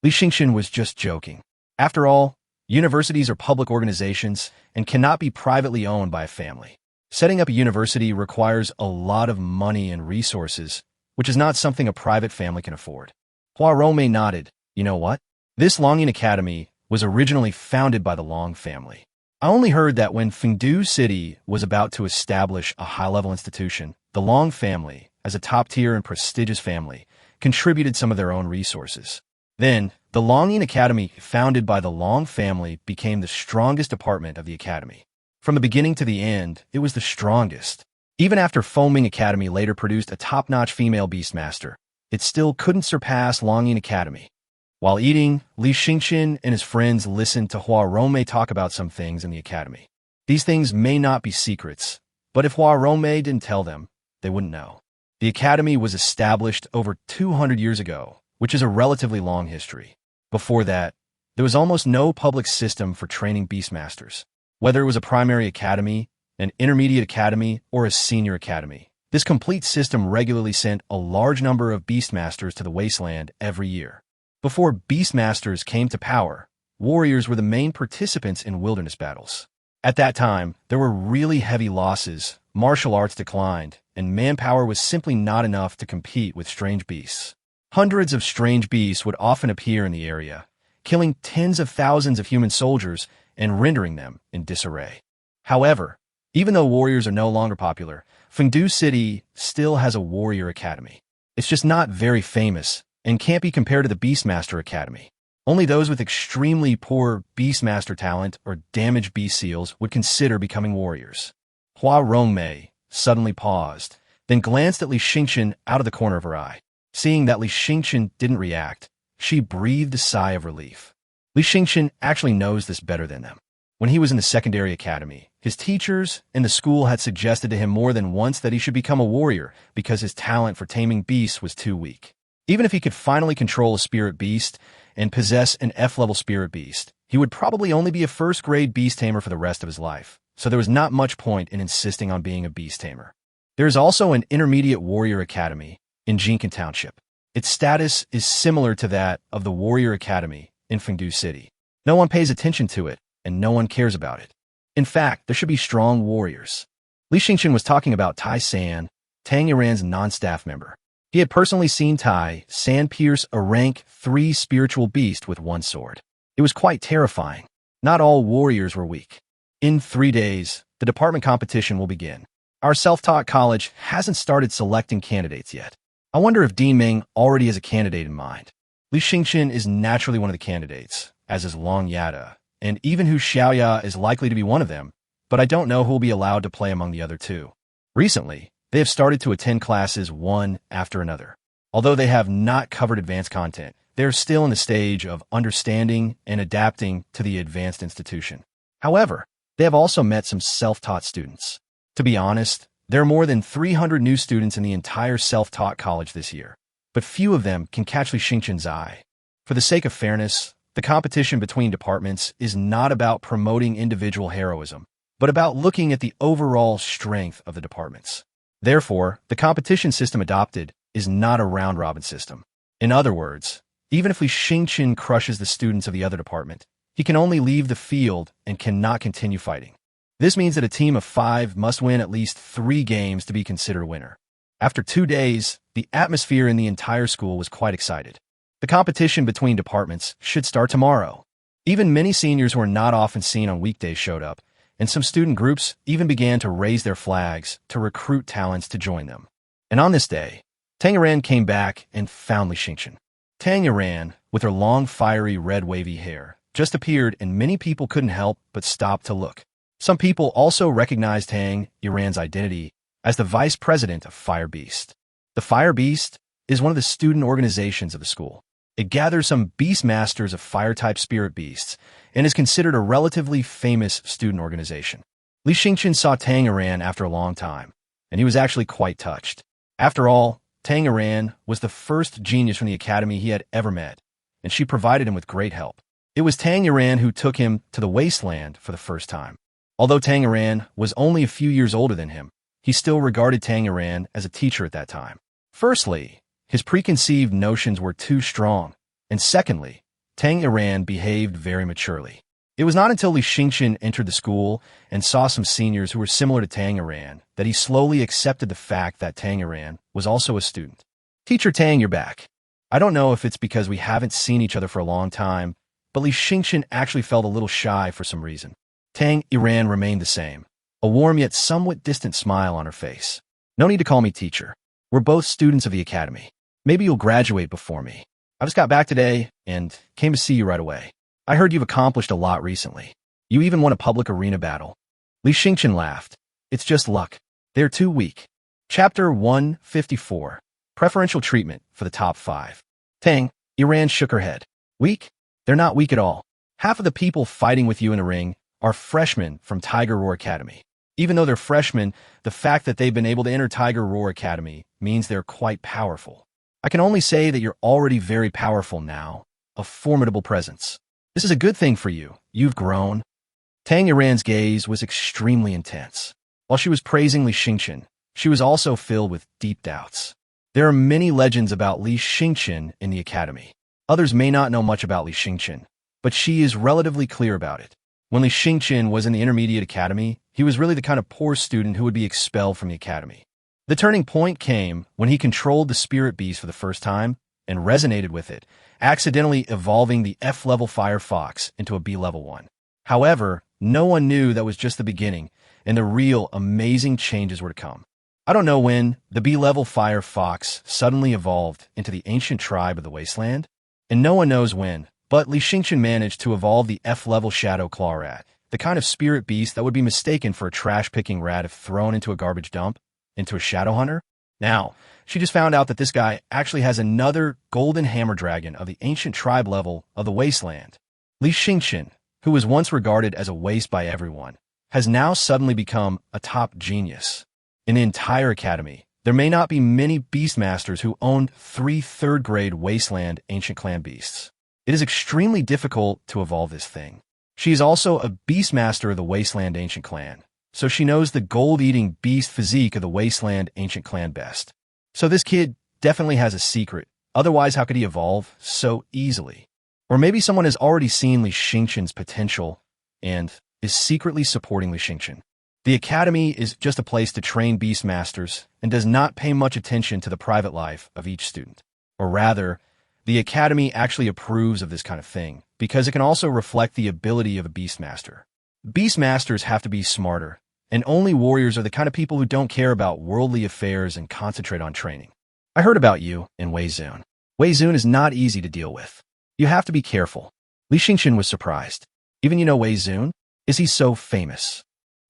Li Xingqian was just joking. After all, universities are public organizations and cannot be privately owned by a family. Setting up a university requires a lot of money and resources, which is not something a private family can afford. Hua Rongmei nodded. "You know what? This Longyin Academy was originally founded by the Long family. I only heard that when Fengdu City was about to establish a high-level institution, the Long family, as a top-tier and prestigious family, contributed some of their own resources. Then, the Longyin Academy, founded by the Long family, became the strongest department of the academy. From the beginning to the end, it was the strongest. Even after Foming Academy later produced a top-notch female Beastmaster, it still couldn't surpass Longyin Academy." While eating, Li Xingqian and his friends listened to Hua Rongmei talk about some things in the academy. These things may not be secrets, but if Hua Rongmei didn't tell them, they wouldn't know. The academy was established over 200 years ago, which is a relatively long history. Before that, there was almost no public system for training Beastmasters. Whether it was a primary academy, an intermediate academy, or a senior academy, this complete system regularly sent a large number of Beastmasters to the wasteland every year. Before Beastmasters came to power, warriors were the main participants in wilderness battles. At that time, there were really heavy losses, martial arts declined, and manpower was simply not enough to compete with strange beasts. Hundreds of strange beasts would often appear in the area, killing tens of thousands of human soldiers and rendering them in disarray. However, even though warriors are no longer popular, Fengdu City still has a warrior academy. It's just not very famous and can't be compared to the Beastmaster Academy. Only those with extremely poor Beastmaster talent or damaged beast seals would consider becoming warriors. Hua Rongmei suddenly paused, then glanced at Li Xingqian out of the corner of her eye. Seeing that Li Xingqian didn't react, she breathed a sigh of relief. Li Xingqian actually knows this better than them. When he was in the secondary academy, his teachers and the school had suggested to him more than once that he should become a warrior because his talent for taming beasts was too weak. Even if he could finally control a spirit beast and possess an F-level spirit beast, he would probably only be a first-grade beast tamer for the rest of his life, so there was not much point in insisting on being a beast tamer. There is also an intermediate warrior academy in Jincan Township. Its status is similar to that of the warrior academy in Fengdu City. No one pays attention to it, and no one cares about it. In fact, there should be strong warriors. Li Xingqian was talking about Tai San, Tang Yiran's non-staff member. He had personally seen Tai San pierce a rank 3 spiritual beast with one sword. It was quite terrifying. Not all warriors were weak. In 3 days, the department competition will begin. Our self-taught college hasn't started selecting candidates yet. I wonder if Li Yueming already has a candidate in mind. Li Xingqian is naturally one of the candidates, as is Long Yada, and even Hu Xiaoya is likely to be one of them, but I don't know who will be allowed to play among the other two. Recently, they have started to attend classes one after another. Although they have not covered advanced content, they are still in the stage of understanding and adapting to the advanced institution. However, they have also met some self-taught students. To be honest, there are more than 300 new students in the entire self-taught college this year, but few of them can catch Li Xingqian's eye. For the sake of fairness, the competition between departments is not about promoting individual heroism, but about looking at the overall strength of the departments. Therefore, the competition system adopted is not a round-robin system. In other words, even if Li Xingqian crushes the students of the other department, he can only leave the field and cannot continue fighting. This means that a team of 5 must win at least 3 games to be considered a winner. After 2 days, the atmosphere in the entire school was quite excited. The competition between departments should start tomorrow. Even many seniors who are not often seen on weekdays showed up, and some student groups even began to raise their flags to recruit talents to join them. And on this day, Tamer came back and found Li Xingqian. Tamer, with her long, fiery, red, wavy hair, just appeared, and many people couldn't help but stop to look. Some people also recognized Tamer's identity as the vice president of Fire Beast. The Fire Beast is one of the student organizations of the school. It gathers some Beastmasters of fire-type spirit beasts and is considered a relatively famous student organization. Li Xingqian saw Tamer after a long time, and he was actually quite touched. After all, Tamer was the first genius from the academy he had ever met, and she provided him with great help. It was Tamer who took him to the wasteland for the first time. Although Tamer was only a few years older than him, he still regarded Tamer as a teacher at that time. Firstly, his preconceived notions were too strong, and secondly, Tamer behaved very maturely. It was not until Li Xingqian entered the school and saw some seniors who were similar to Tamer that he slowly accepted the fact that Tamer was also a student. "Teacher Tang, you're back. I don't know if it's because we haven't seen each other for a long time, but Li Xingqian actually felt a little shy for some reason." Tamer remained the same, a warm yet somewhat distant smile on her face. "No need to call me teacher. We're both students of the academy. Maybe you'll graduate before me. I just got back today and came to see you right away. I heard you've accomplished a lot recently. You even won a public arena battle." Li Xingqian laughed. "It's just luck. They're too weak." Chapter 154. Preferential Treatment for the Top 5. Tamer shook her head. "Weak? They're not weak at all. Half of the people fighting with you in a ring are freshmen from Tiger Roar Academy. Even though they're freshmen, the fact that they've been able to enter Tiger Roar Academy means they're quite powerful. I can only say that you're already very powerful now, a formidable presence. This is a good thing for you. You've grown." Tamer's gaze was extremely intense. While she was praising Li Xingqian, she was also filled with deep doubts. There are many legends about Li Xingqian in the academy. Others may not know much about Li Xingqian, but she is relatively clear about it. When Li Xingqian was in the intermediate academy, he was really the kind of poor student who would be expelled from the academy. The turning point came when he controlled the spirit beast for the first time and resonated with it, accidentally evolving the F-level fire fox into a B-level one. However, no one knew that was just the beginning, and the real amazing changes were to come. I don't know when the B-level fire fox suddenly evolved into the ancient tribe of the wasteland, and no one knows when, but Li Xingqian managed to evolve the F-level shadow claw rat, the kind of spirit beast that would be mistaken for a trash-picking rat if thrown into a garbage dump, into a shadow hunter. Now, she just found out that this guy actually has another golden hammer dragon of the ancient tribe level of the wasteland. Li Xingqian, who was once regarded as a waste by everyone, has now suddenly become a top genius. In the entire academy, there may not be many Beastmasters who owned 3 third-grade wasteland ancient clan beasts. It is extremely difficult to evolve this thing. She is also a Beastmaster of the wasteland ancient clan, so she knows the gold-eating beast physique of the wasteland ancient clan best. So this kid definitely has a secret. Otherwise, how could he evolve so easily? Or maybe someone has already seen Li Xingqian's potential and is secretly supporting Li Xingqian. The academy is just a place to train Beastmasters and does not pay much attention to the private life of each student. Or rather, the academy actually approves of this kind of thing because it can also reflect the ability of a Beastmaster. Beastmasters have to be smarter, and only warriors are the kind of people who don't care about worldly affairs and concentrate on training. I heard about you in Wei Zun. Wei Zun is not easy to deal with. You have to be careful. Li Xingqian was surprised. Even you know Wei Zun? Is he so famous?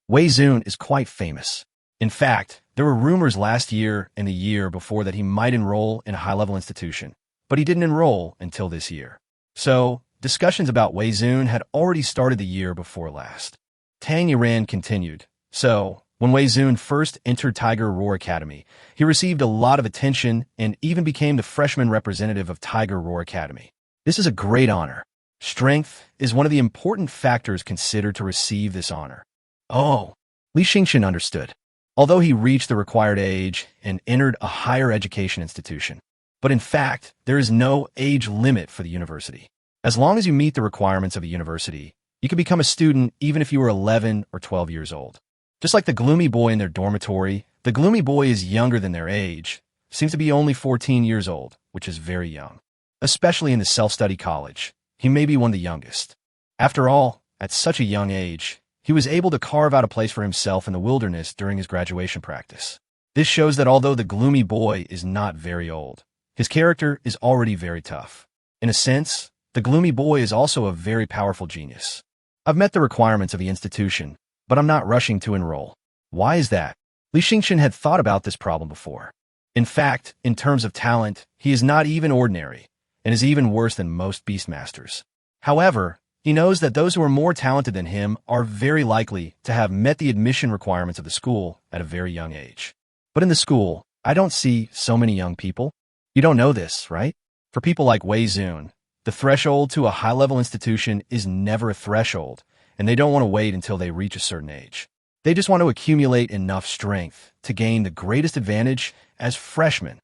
Wei Zun is quite famous. In fact, there were rumors last year and the year before that he might enroll in a high-level institution, but he didn't enroll until this year. So, discussions about Wei Zun had already started the year before last. Tang Yiran continued. So, when Wei Zun first entered Tiger Roar Academy, he received a lot of attention and even became the freshman representative of Tiger Roar Academy. This is a great honor. Strength is one of the important factors considered to receive this honor. Oh, Li Xingqian understood. Although he reached the required age and entered a higher education institution. But in fact, there is no age limit for the university. As long as you meet the requirements of a university, you can become a student even if you are 11 or 12 years old. Just like the gloomy boy in their dormitory, the gloomy boy is younger than their age, seems to be only 14 years old, which is very young. Especially in the self-study college, he may be one of the youngest. After all, at such a young age, he was able to carve out a place for himself in the wilderness during his graduation practice. This shows that although the gloomy boy is not very old, his character is already very tough. In a sense, the gloomy boy is also a very powerful genius. I've met the requirements of the institution, but I'm not rushing to enroll. Why is that? Li Xingqian had thought about this problem before. In fact, in terms of talent, he is not even ordinary, and is even worse than most Beastmasters. However, he knows that those who are more talented than him are very likely to have met the admission requirements of the school at a very young age. But in the school, I don't see so many young people. You don't know this, right? For people like Wei Zun, the threshold to a high-level institution is never a threshold, and they don't want to wait until they reach a certain age. They just want to accumulate enough strength to gain the greatest advantage as freshmen.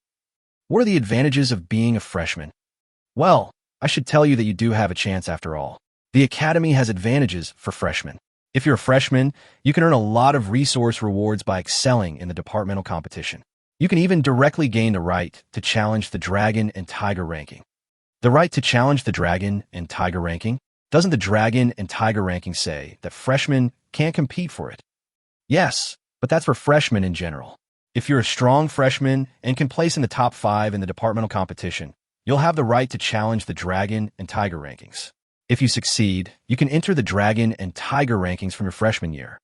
What are the advantages of being a freshman? Well, I should tell you that you do have a chance after all. The Academy has advantages for freshmen. If you're a freshman, you can earn a lot of resource rewards by excelling in the departmental competition. You can even directly gain the right to challenge the Dragon and Tiger ranking. The right to challenge the Dragon and Tiger ranking? Doesn't the Dragon and Tiger ranking say that freshmen can't compete for it? Yes, but that's for freshmen in general. If you're a strong freshman and can place in the top 5 in the departmental competition, you'll have the right to challenge the Dragon and Tiger rankings. If you succeed, you can enter the Dragon and Tiger rankings from your freshman year.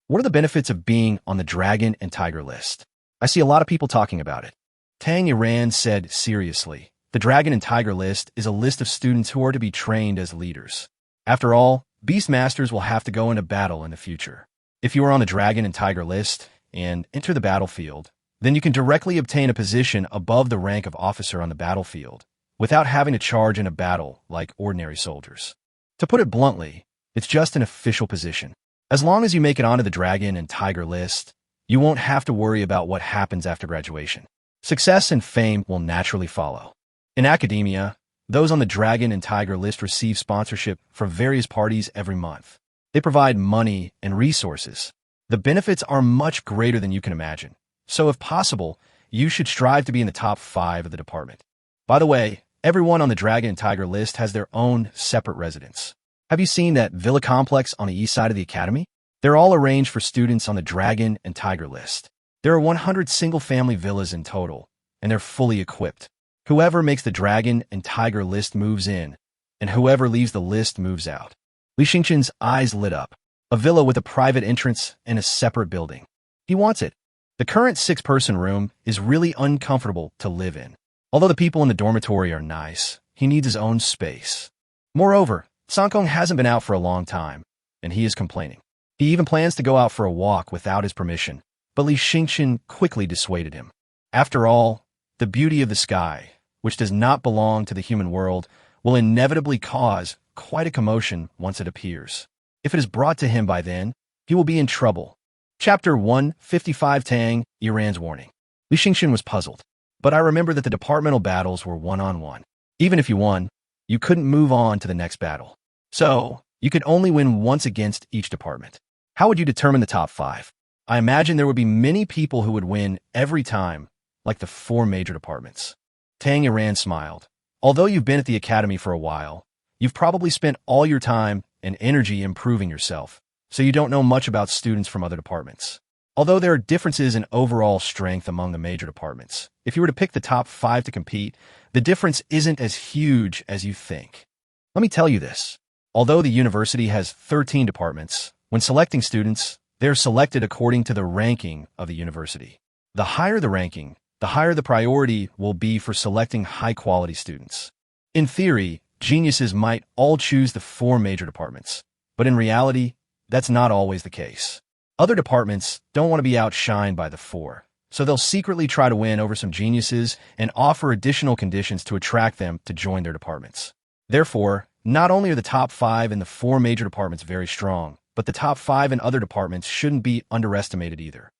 What are the benefits of being on the Dragon and Tiger list? I see a lot of people talking about it. Tang Yiran said seriously, the Dragon and Tiger list is a list of students who are to be trained as leaders. After all, Beastmasters will have to go into battle in the future. If you are on the Dragon and Tiger list and enter the battlefield, then you can directly obtain a position above the rank of officer on the battlefield, without having to charge in a battle like ordinary soldiers. To put it bluntly, it's just an official position. As long as you make it onto the Dragon and Tiger list, you won't have to worry about what happens after graduation. Success and fame will naturally follow. In academia, those on the Dragon and Tiger list receive sponsorship from various parties every month. They provide money and resources. The benefits are much greater than you can imagine. So if possible, you should strive to be in the top 5 of the department. By the way, everyone on the Dragon and Tiger list has their own separate residence. Have you seen that villa complex on the east side of the academy? They're all arranged for students on the Dragon and Tiger list. There are 100 single-family villas in total, and they're fully equipped. Whoever makes the Dragon and Tiger list moves in, and whoever leaves the list moves out. Li Xingqian's eyes lit up. A villa with a private entrance and a separate building. He wants it. The current 6-person room is really uncomfortable to live in. Although the people in the dormitory are nice, he needs his own space. Moreover, Sankong hasn't been out for a long time, and he is complaining. He even plans to go out for a walk without his permission, but Li Xingqian quickly dissuaded him. After all, the beauty of the sky, which does not belong to the human world, will inevitably cause quite a commotion once it appears. If it is brought to him by then, he will be in trouble. Chapter 155 Tang Yiran's warning. Li Xingqian was puzzled. But I remember that the departmental battles were one-on-one. Even if you won, you couldn't move on to the next battle. So, you could only win once against each department. How would you determine the top 5? I imagine there would be many people who would win every time, like the 4 major departments. Tang Yiran smiled. Although you've been at the academy for a while, you've probably spent all your time and energy improving yourself, so you don't know much about students from other departments. Although there are differences in overall strength among the major departments, if you were to pick the top 5 to compete, the difference isn't as huge as you think. Let me tell you this. Although the university has 13 departments, when selecting students, they're selected according to the ranking of the university. The higher the ranking, the higher the priority will be for selecting high-quality students. In theory, geniuses might all choose the 4 major departments, but in reality, that's not always the case. Other departments don't want to be outshined by the 4, so they'll secretly try to win over some geniuses and offer additional conditions to attract them to join their departments. Therefore, not only are the top 5 in the 4 major departments very strong, but the top 5 in other departments shouldn't be underestimated either.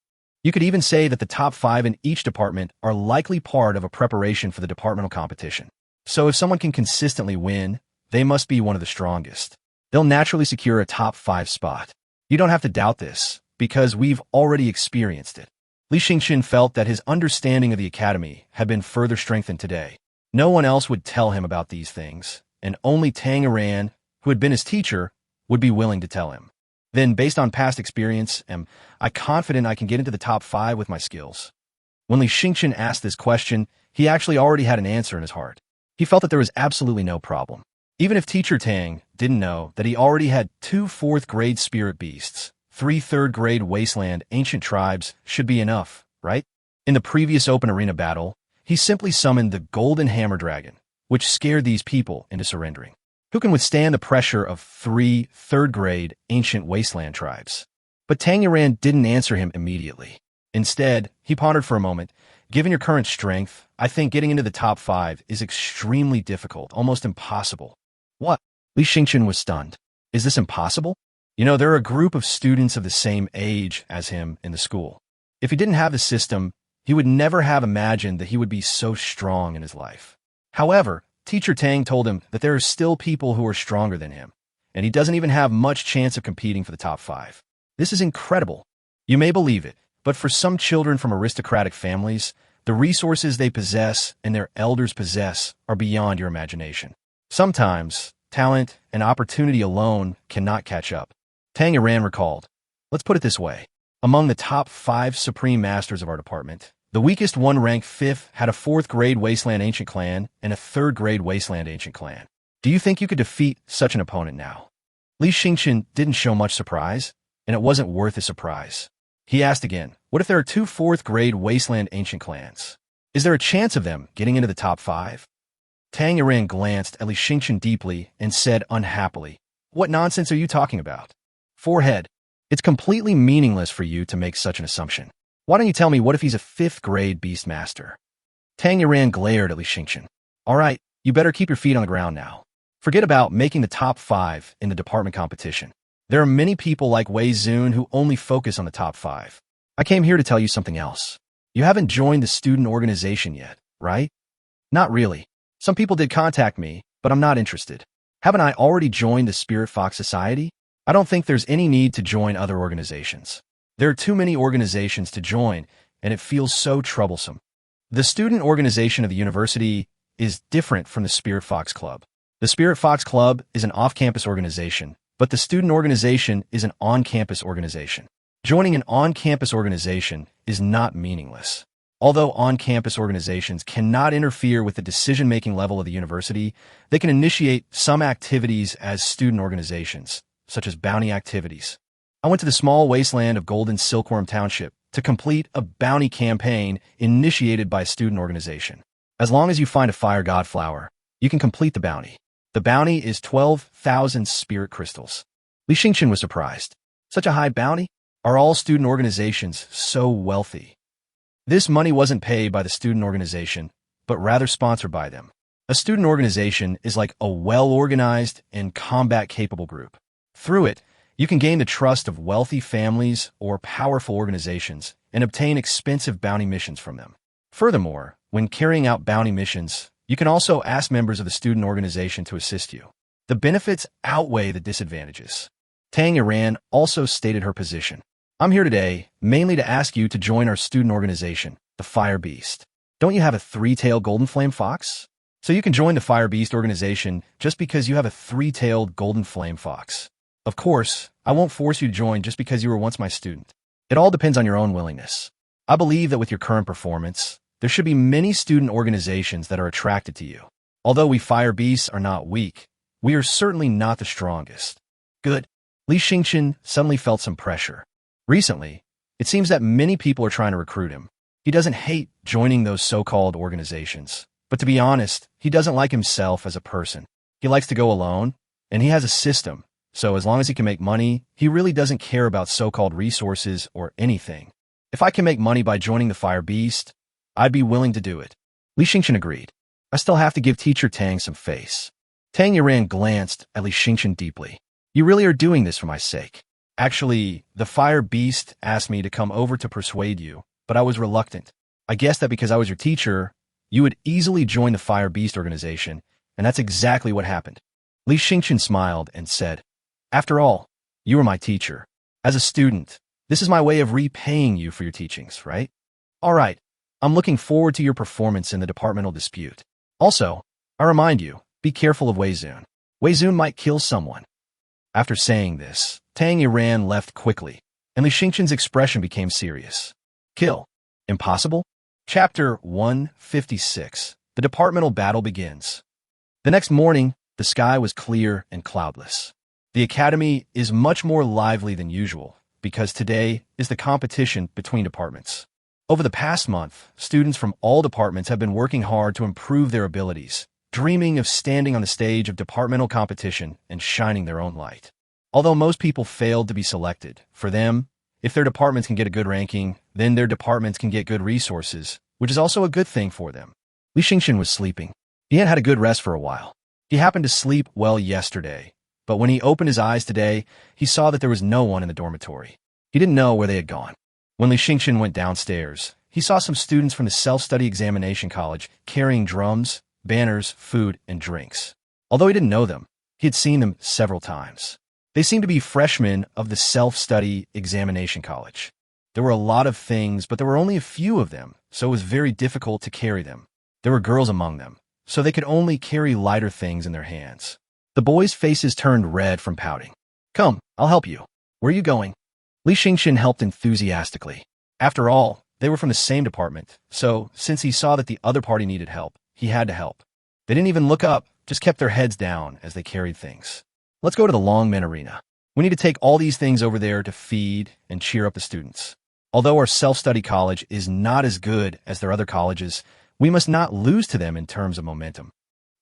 You could even say that the top 5 in each department are likely part of a preparation for the departmental competition. So if someone can consistently win, they must be one of the strongest. They'll naturally secure a top 5 spot. You don't have to doubt this, because we've already experienced it. Li Yueming felt that his understanding of the academy had been further strengthened today. No one else would tell him about these things, and only Tamer, who had been his teacher, would be willing to tell him. Then, based on past experience, am I confident I can get into the top 5 with my skills? When Li Yueming asked this question, he actually already had an answer in his heart. He felt that there was absolutely no problem. Even if Teacher Tang didn't know that he already had 2 4th-grade spirit beasts, 3 3rd-grade wasteland ancient tribes should be enough, right? In the previous open arena battle, he simply summoned the Golden Hammer Dragon, which scared these people into surrendering. Who can withstand the pressure of 3 3rd-grade ancient wasteland tribes? But Tang Yuan didn't answer him immediately. Instead, he pondered for a moment. Given your current strength, I think getting into the top 5 is extremely difficult, almost impossible. What? Li Yueming was stunned. Is this impossible? You know, there are a group of students of the same age as him in the school. If he didn't have the system, he would never have imagined that he would be so strong in his life. However, Teacher Tang told him that there are still people who are stronger than him, and he doesn't even have much chance of competing for the top 5. This is incredible. You may believe it, but for some children from aristocratic families, the resources they possess and their elders possess are beyond your imagination. Sometimes, talent and opportunity alone cannot catch up. Tang Yuan recalled. Let's put it this way. Among the top 5 supreme masters of our department, the weakest one ranked 5th had a 4th-grade Wasteland Ancient Clan and a 3rd-grade Wasteland Ancient Clan. Do you think you could defeat such an opponent now? Li Yueming didn't show much surprise, and it wasn't worth a surprise. He asked again, what if there are 2 4th-grade Wasteland Ancient Clans? Is there a chance of them getting into the top 5? Tang Yuan glanced at Li Yueming deeply and said unhappily, what nonsense are you talking about? Forehead. It's completely meaningless for you to make such an assumption. Why don't you tell me what if he's a 5th-grade Beastmaster? Tang Yuan glared at Li Yueming. All right, you better keep your feet on the ground now. Forget about making the top 5 in the department competition. There are many people like Wei Zun who only focus on the top 5. I came here to tell you something else. You haven't joined the student organization yet, right? Not really. Some people did contact me, but I'm not interested. Haven't I already joined the Spirit Fox Society? I don't think there's any need to join other organizations. There are too many organizations to join, and it feels so troublesome. The student organization of the university is different from the Spirit Fox Club. The Spirit Fox Club is an off-campus organization, but the student organization is an on-campus organization. Joining an on-campus organization is not meaningless. Although on-campus organizations cannot interfere with the decision-making level of the university, they can initiate some activities as student organizations, such as bounty activities. I went to the small wasteland of Golden Silkworm Township to complete a bounty campaign initiated by a student organization. As long as you find a fire god flower, you can complete the bounty. The bounty is 12,000 spirit crystals. Li Yueming was surprised. Such a high bounty? Are all student organizations so wealthy? This money wasn't paid by the student organization, but rather sponsored by them. A student organization is like a well-organized and combat-capable group. Through it, you can gain the trust of wealthy families or powerful organizations and obtain expensive bounty missions from them. Furthermore, when carrying out bounty missions, you can also ask members of the student organization to assist you. The benefits outweigh the disadvantages. Tang Yuan also stated her position. I'm here today mainly to ask you to join our student organization, the Fire Beast. Don't you have a 3-tailed golden flame fox? So you can join the Fire Beast organization just because you have a 3-tailed golden flame fox. Of course, I won't force you to join just because you were once my student. It all depends on your own willingness. I believe that with your current performance, there should be many student organizations that are attracted to you. Although we fire beasts are not weak, we are certainly not the strongest. Good. Li Xingqian suddenly felt some pressure. Recently, it seems that many people are trying to recruit him. He doesn't hate joining those so-called organizations, but to be honest, he doesn't like himself as a person. He likes to go alone, and he has a system, so as long as he can make money, he really doesn't care about so-called resources or anything. If I can make money by joining the Fire Beast, I'd be willing to do it. Li Xingqian agreed. I still have to give teacher Tang some face. Tang Yuran glanced at Li Xingqian deeply. You really are doing this for my sake. Actually, the Fire Beast asked me to come over to persuade you, but I was reluctant. I guessed that because I was your teacher, you would easily join the Fire Beast organization, and that's exactly what happened. Li Xingqian smiled and said, After all, you were my teacher. As a student, this is my way of repaying you for your teachings, right? All right, I'm looking forward to your performance in the departmental dispute. Also, I remind you, be careful of Wei Zun. Wei Zun might kill someone. After saying this, Tang Yuran left quickly, and Li Xingqian's expression became serious. Kill. Impossible? Chapter 156. The departmental battle begins. The next morning, the sky was clear and cloudless. The academy is much more lively than usual, because today is the competition between departments. Over the past month, students from all departments have been working hard to improve their abilities, dreaming of standing on the stage of departmental competition and shining their own light. Although most people failed to be selected, for them, if their departments can get a good ranking, then their departments can get good resources, which is also a good thing for them. Li Xingqian was sleeping. He had had a good rest for a while. He happened to sleep well yesterday, but when he opened his eyes today, he saw that there was no one in the dormitory. He didn't know where they had gone. When Li Xingqian went downstairs, he saw some students from the self-study examination college carrying drums, banners, food, and drinks. Although he didn't know them, he had seen them several times. They seemed to be freshmen of the self-study examination college. There were a lot of things, but there were only a few of them, so it was very difficult to carry them. There were girls among them, so they could only carry lighter things in their hands. The boys' faces turned red from pouting. Come, I'll help you. Where are you going? Li Xingqian helped enthusiastically. After all, they were from the same department, so since he saw that the other party needed help, he had to help. They didn't even look up, just kept their heads down as they carried things. Let's go to the Longmen Arena. We need to take all these things over there to feed and cheer up the students. Although our self-study college is not as good as their other colleges, we must not lose to them in terms of momentum.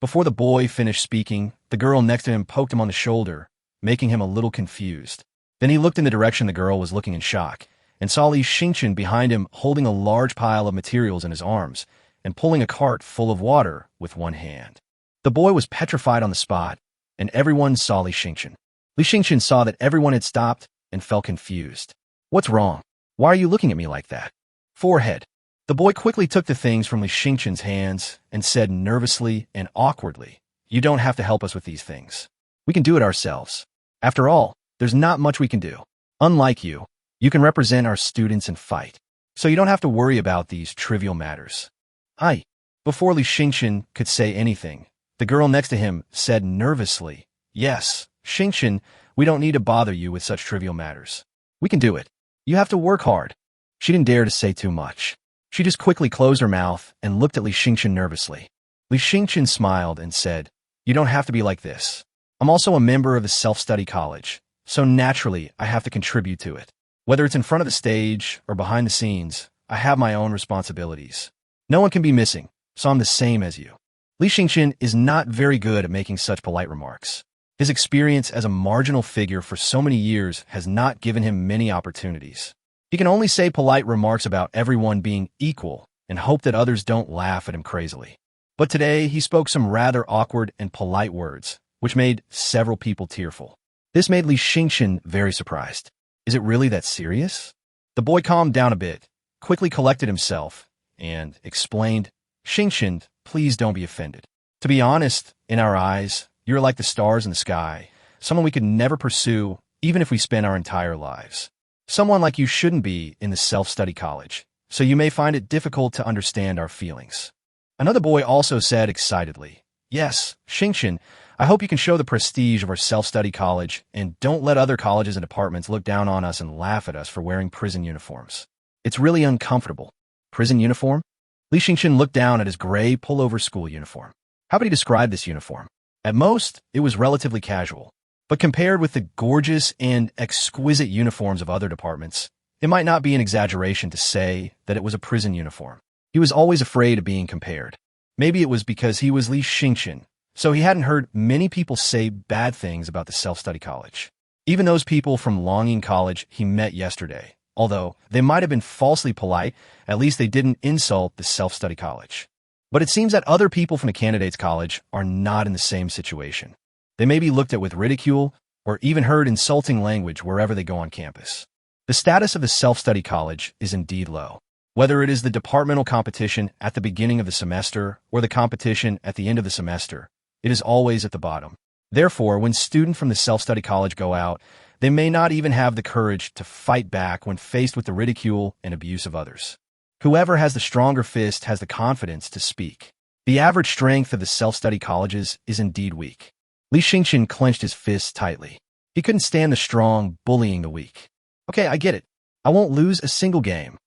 Before the boy finished speaking, the girl next to him poked him on the shoulder, making him a little confused. Then he looked in the direction the girl was looking in shock, and saw Li Xingqian behind him holding a large pile of materials in his arms, and pulling a cart full of water with one hand. The boy was petrified on the spot, and everyone saw Li Xingqian. Li Xingqian saw that everyone had stopped and felt confused. What's wrong? Why are you looking at me like that? Forehead. The boy quickly took the things from Li Xingqian's hands and said nervously and awkwardly, You don't have to help us with these things. We can do it ourselves. After all, there's not much we can do. Unlike you, you can represent our students and fight, so you don't have to worry about these trivial matters. Hi. Before Li Xingqian could say anything, the girl next to him said nervously, Yes, Xingqian, we don't need to bother you with such trivial matters. We can do it. You have to work hard. She didn't dare to say too much. She just quickly closed her mouth and looked at Li Xingqian nervously. Li Xingqian smiled and said, You don't have to be like this. I'm also a member of the self-study college, so naturally I have to contribute to it. Whether it's in front of the stage or behind the scenes, I have my own responsibilities. No one can be missing, so I'm the same as you. Li Xingqian is not very good at making such polite remarks. His experience as a marginal figure for so many years has not given him many opportunities. He can only say polite remarks about everyone being equal and hope that others don't laugh at him crazily. But today he spoke some rather awkward and polite words, which made several people tearful. This made Li Xingqian very surprised. Is it really that serious? The boy calmed down a bit, quickly collected himself, and explained, Xingqian, please don't be offended. To be honest, in our eyes, you're like the stars in the sky, someone we could never pursue even if we spent our entire lives. Someone like you shouldn't be in the self-study college, so you may find it difficult to understand our feelings. Another boy also said excitedly, Yes, Xingqian, I hope you can show the prestige of our self-study college and don't let other colleges and departments look down on us and laugh at us for wearing prison uniforms. It's really uncomfortable. Prison uniform? Li Xingchen looked down at his gray pullover school uniform. How would he describe this uniform? At most, it was relatively casual. But compared with the gorgeous and exquisite uniforms of other departments, it might not be an exaggeration to say that it was a prison uniform. He was always afraid of being compared. Maybe it was because he was Li Xingchen, so he hadn't heard many people say bad things about the self-study college. Even those people from Longing College he met yesterday, although they might have been falsely polite, at least they didn't insult the self-study college. But it seems that other people from the candidates college are not in the same situation. They may be looked at with ridicule or even heard insulting language wherever they go on campus. The status of the self-study college is indeed low. Whether it is the departmental competition at the beginning of the semester or the competition at the end of the semester, it is always at the bottom. Therefore, when students from the self-study college go out, they may not even have the courage to fight back when faced with the ridicule and abuse of others. Whoever has the stronger fist has the confidence to speak. The average strength of the self-study colleges is indeed weak. Li Xingchen clenched his fists tightly. He couldn't stand the strong bullying the weak. Okay, I get it. I won't lose a single game.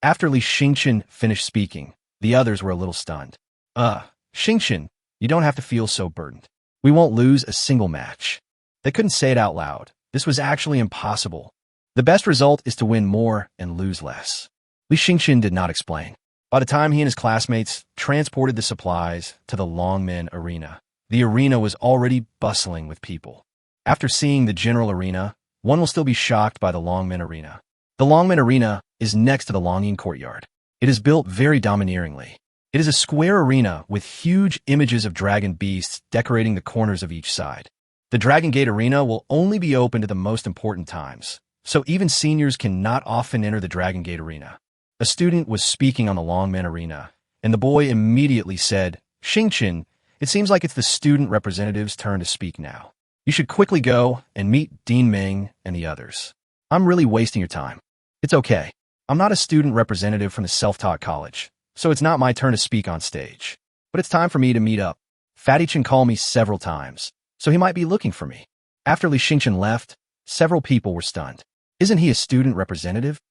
After Li Xingchen finished speaking, the others were a little stunned. Xingchen, you don't have to feel so burdened. We won't lose a single match. They couldn't say it out loud. This was actually impossible. The best result is to win more and lose less. Li Xingchen did not explain. By the time he and his classmates transported the supplies to the Longmen Arena, the arena was already bustling with people. After seeing the general arena, one will still be shocked by the Longmen Arena. The Longmen Arena is next to the Longyin Courtyard. It is built very domineeringly. It is a square arena with huge images of dragon beasts decorating the corners of each side. The Dragon Gate Arena will only be open to the most important times, so even seniors cannot often enter the Dragon Gate Arena. A student was speaking on the Longmen Arena, and the boy immediately said, Xingchen, it seems like it's the student representative's turn to speak now. You should quickly go and meet Dean Ming and the others. I'm really wasting your time. It's okay. I'm not a student representative from the self-taught college, so it's not my turn to speak on stage. But it's time for me to meet up. Fatty Chen called me several times, so he might be looking for me. After Li Xingchen left, several people were stunned. Isn't he a student representative?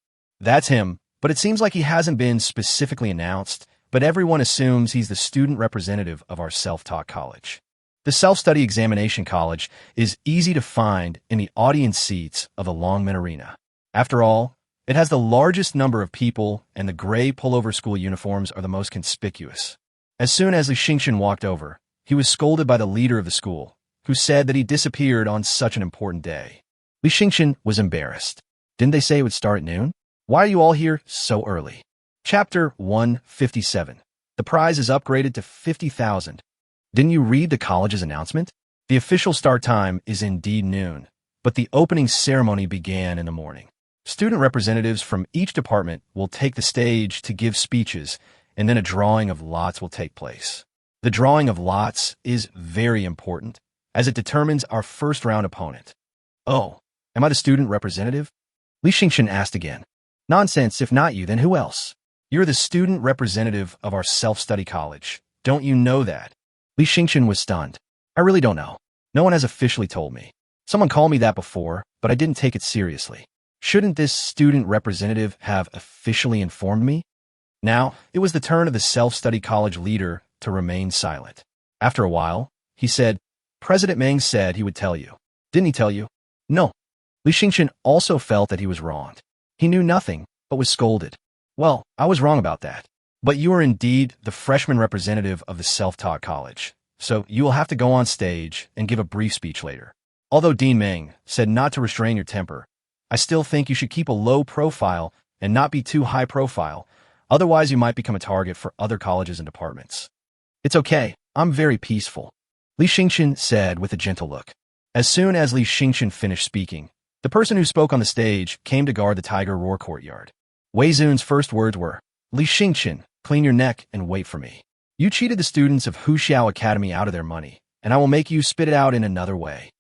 That's him, but it seems like he hasn't been specifically announced, but everyone assumes he's the student representative of our self-taught college. The self-study examination college is easy to find in the audience seats of the Longmen Arena. After all, it has the largest number of people, and the gray pullover school uniforms are the most conspicuous. As soon as Li Xingchen walked over, he was scolded by the leader of the school, who said that he disappeared on such an important day. Li Xingchen was embarrassed. Didn't they say it would start at noon? Why are you all here so early? Chapter 157. The prize is upgraded to 50,000. Didn't you read the college's announcement? The official start time is indeed noon, but the opening ceremony began in the morning. Student representatives from each department will take the stage to give speeches, and then a drawing of lots will take place. The drawing of lots is very important, as it determines our first-round opponent. Oh, am I the student representative? Li Xingchen asked again. Nonsense, if not you, then who else? You're the student representative of our self-study college. Don't you know that? Li Xingchen was stunned. I really don't know. No one has officially told me. Someone called me that before, but I didn't take it seriously. Shouldn't this student representative have officially informed me? Now, it was the turn of the self-study college leader to remain silent. After a while, he said, President Meng said he would tell you. Didn't he tell you? No. Li Xingchen also felt that he was wronged. He knew nothing, but was scolded. Well, I was wrong about that. But you are indeed the freshman representative of the self-taught college, so you will have to go on stage and give a brief speech later. Although Dean Meng said not to restrain your temper, I still think you should keep a low profile and not be too high profile, otherwise you might become a target for other colleges and departments. It's okay, I'm very peaceful, Li Xingchen said with a gentle look. As soon as Li Xingchen finished speaking, the person who spoke on the stage came to guard the Tiger Roar courtyard. Wei Zun's first words were, Li Xingchen, clean your neck and wait for me. You cheated the students of Huxiao Academy out of their money, and I will make you spit it out in another way.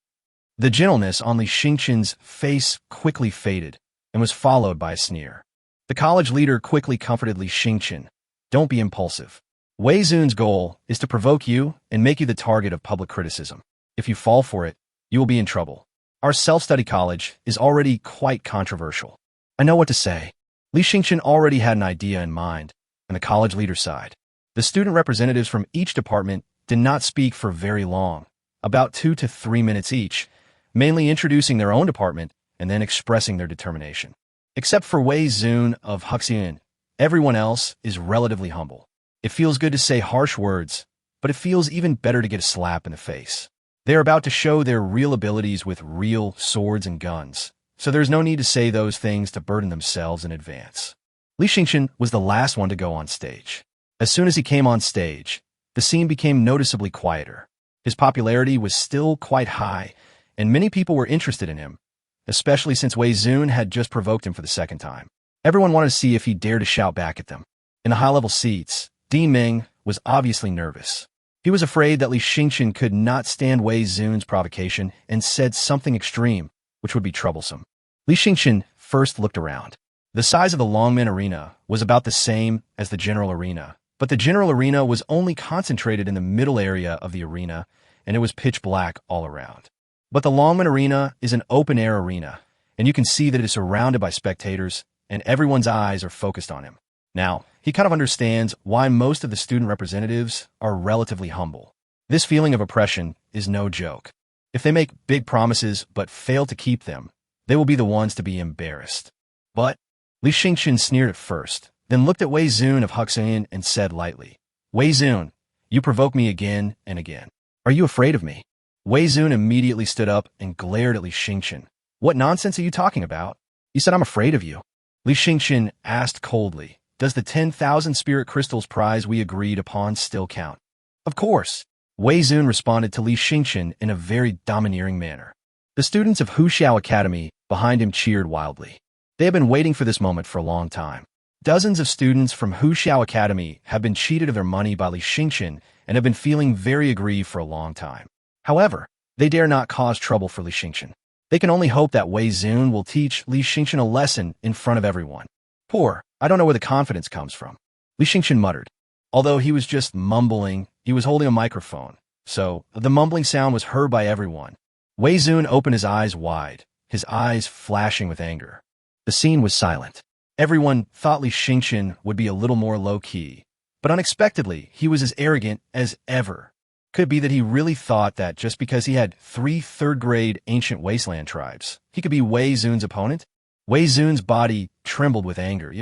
The gentleness on Li Xingchen's face quickly faded and was followed by a sneer. The college leader quickly comforted Li Xingchen. Don't be impulsive. Wei Zun's goal is to provoke you and make you the target of public criticism. If you fall for it, you will be in trouble. Our self-study college is already quite controversial. I know what to say. Li Xingchen already had an idea in mind, and the college leader side. The student representatives from each department did not speak for very long, about 2 to 3 minutes each, mainly introducing their own department and then expressing their determination. Except for Wei Zun of Huxian, everyone else is relatively humble. It feels good to say harsh words, but it feels even better to get a slap in the face. They are about to show their real abilities with real swords and guns, so there's no need to say those things to burden themselves in advance. Li Xingchen was the last one to go on stage. As soon as he came on stage, the scene became noticeably quieter. His popularity was still quite high, and many people were interested in him, especially since Wei Zun had just provoked him for the second time. Everyone wanted to see if he dared to shout back at them. In the high-level seats, Li Yueming was obviously nervous. He was afraid that Li Xingchen could not stand Wei Zun's provocation and said something extreme, which would be troublesome. Li Xingchen first looked around. The size of the Longmen Arena was about the same as the General Arena, but the General Arena was only concentrated in the middle area of the arena, and it was pitch black all around. But the Longmen Arena is an open-air arena, and you can see that it is surrounded by spectators, and everyone's eyes are focused on him. Now, he kind of understands why most of the student representatives are relatively humble. This feeling of oppression is no joke. If they make big promises but fail to keep them, they will be the ones to be embarrassed. But Li Xingchen sneered at first, then looked at Wei Zun of Huxian and said lightly, "Wei Zun, you provoke me again and again. Are you afraid of me?" Wei Zun immediately stood up and glared at Li Xingchen. "What nonsense are you talking about? You said I'm afraid of you." Li Xingchen asked coldly, "Does the 10,000 spirit crystals prize we agreed upon still count?" "Of course." Wei Zun responded to Li Xingchen in a very domineering manner. The students of Huxiao Academy behind him cheered wildly. They had been waiting for this moment for a long time. Dozens of students from Huxiao Academy have been cheated of their money by Li Xingchen and have been feeling very aggrieved for a long time. However, they dare not cause trouble for Li Xingchen. They can only hope that Wei Zun will teach Li Xingchen a lesson in front of everyone. "Poor, I don't know where the confidence comes from," Li Xingchen muttered. Although he was just mumbling, he was holding a microphone, so the mumbling sound was heard by everyone. Wei Zun opened his eyes wide, his eyes flashing with anger. The scene was silent. Everyone thought Li Xingchen would be a little more low-key, but unexpectedly, he was as arrogant as ever. Could it be that he really thought that just because he had 3 third-grade ancient wasteland tribes, he could be Wei Zun's opponent? Wei Zun's body trembled with anger.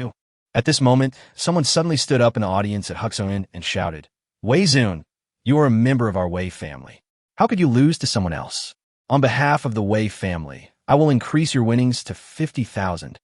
At this moment, someone suddenly stood up in the audience at Huxian and shouted, "Wei Zun, you are a member of our Wei family. How could you lose to someone else? On behalf of the Wei family, I will increase your winnings to 50,000.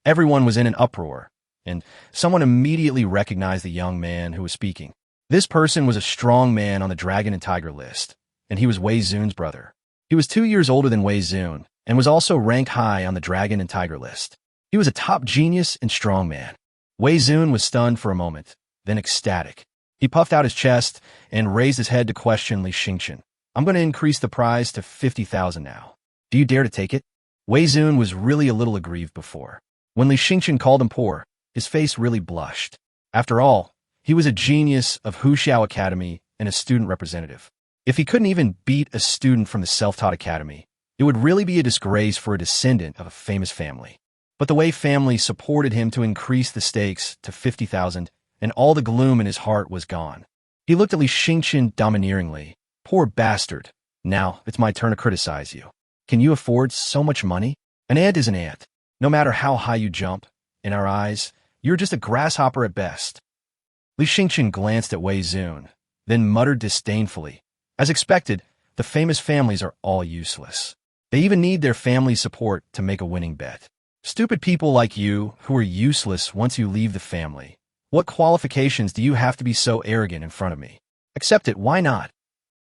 Everyone was in an uproar, and someone immediately recognized the young man who was speaking. This person was a strong man on the Dragon and Tiger list, and he was Wei Zun's brother. He was 2 years older than Wei Zun, and was also ranked high on the Dragon and Tiger list. He was a top genius and strong man. Wei Zun was stunned for a moment, then ecstatic. He puffed out his chest and raised his head to question Li Xingchen. "I'm going to increase the prize to 50,000 now. Do you dare to take it?" Wei Zun was really a little aggrieved before. When Li Xingchen called him poor, his face really blushed. After all, he was a genius of Huxiao Academy and a student representative. If he couldn't even beat a student from the self-taught academy, it would really be a disgrace for a descendant of a famous family. But the Wei family supported him to increase the stakes to 50,000, and all the gloom in his heart was gone. He looked at Li Xingchen domineeringly. "Poor bastard. Now it's my turn to criticize you. Can you afford so much money? An ant is an ant. No matter how high you jump, in our eyes, you're just a grasshopper at best." Li Xingchen glanced at Wei Zun, then muttered disdainfully. As expected, the famous families are all useless. They even need their family's support to make a winning bet. Stupid people like you, who are useless once you leave the family. What qualifications do you have to be so arrogant in front of me? Accept it, why not?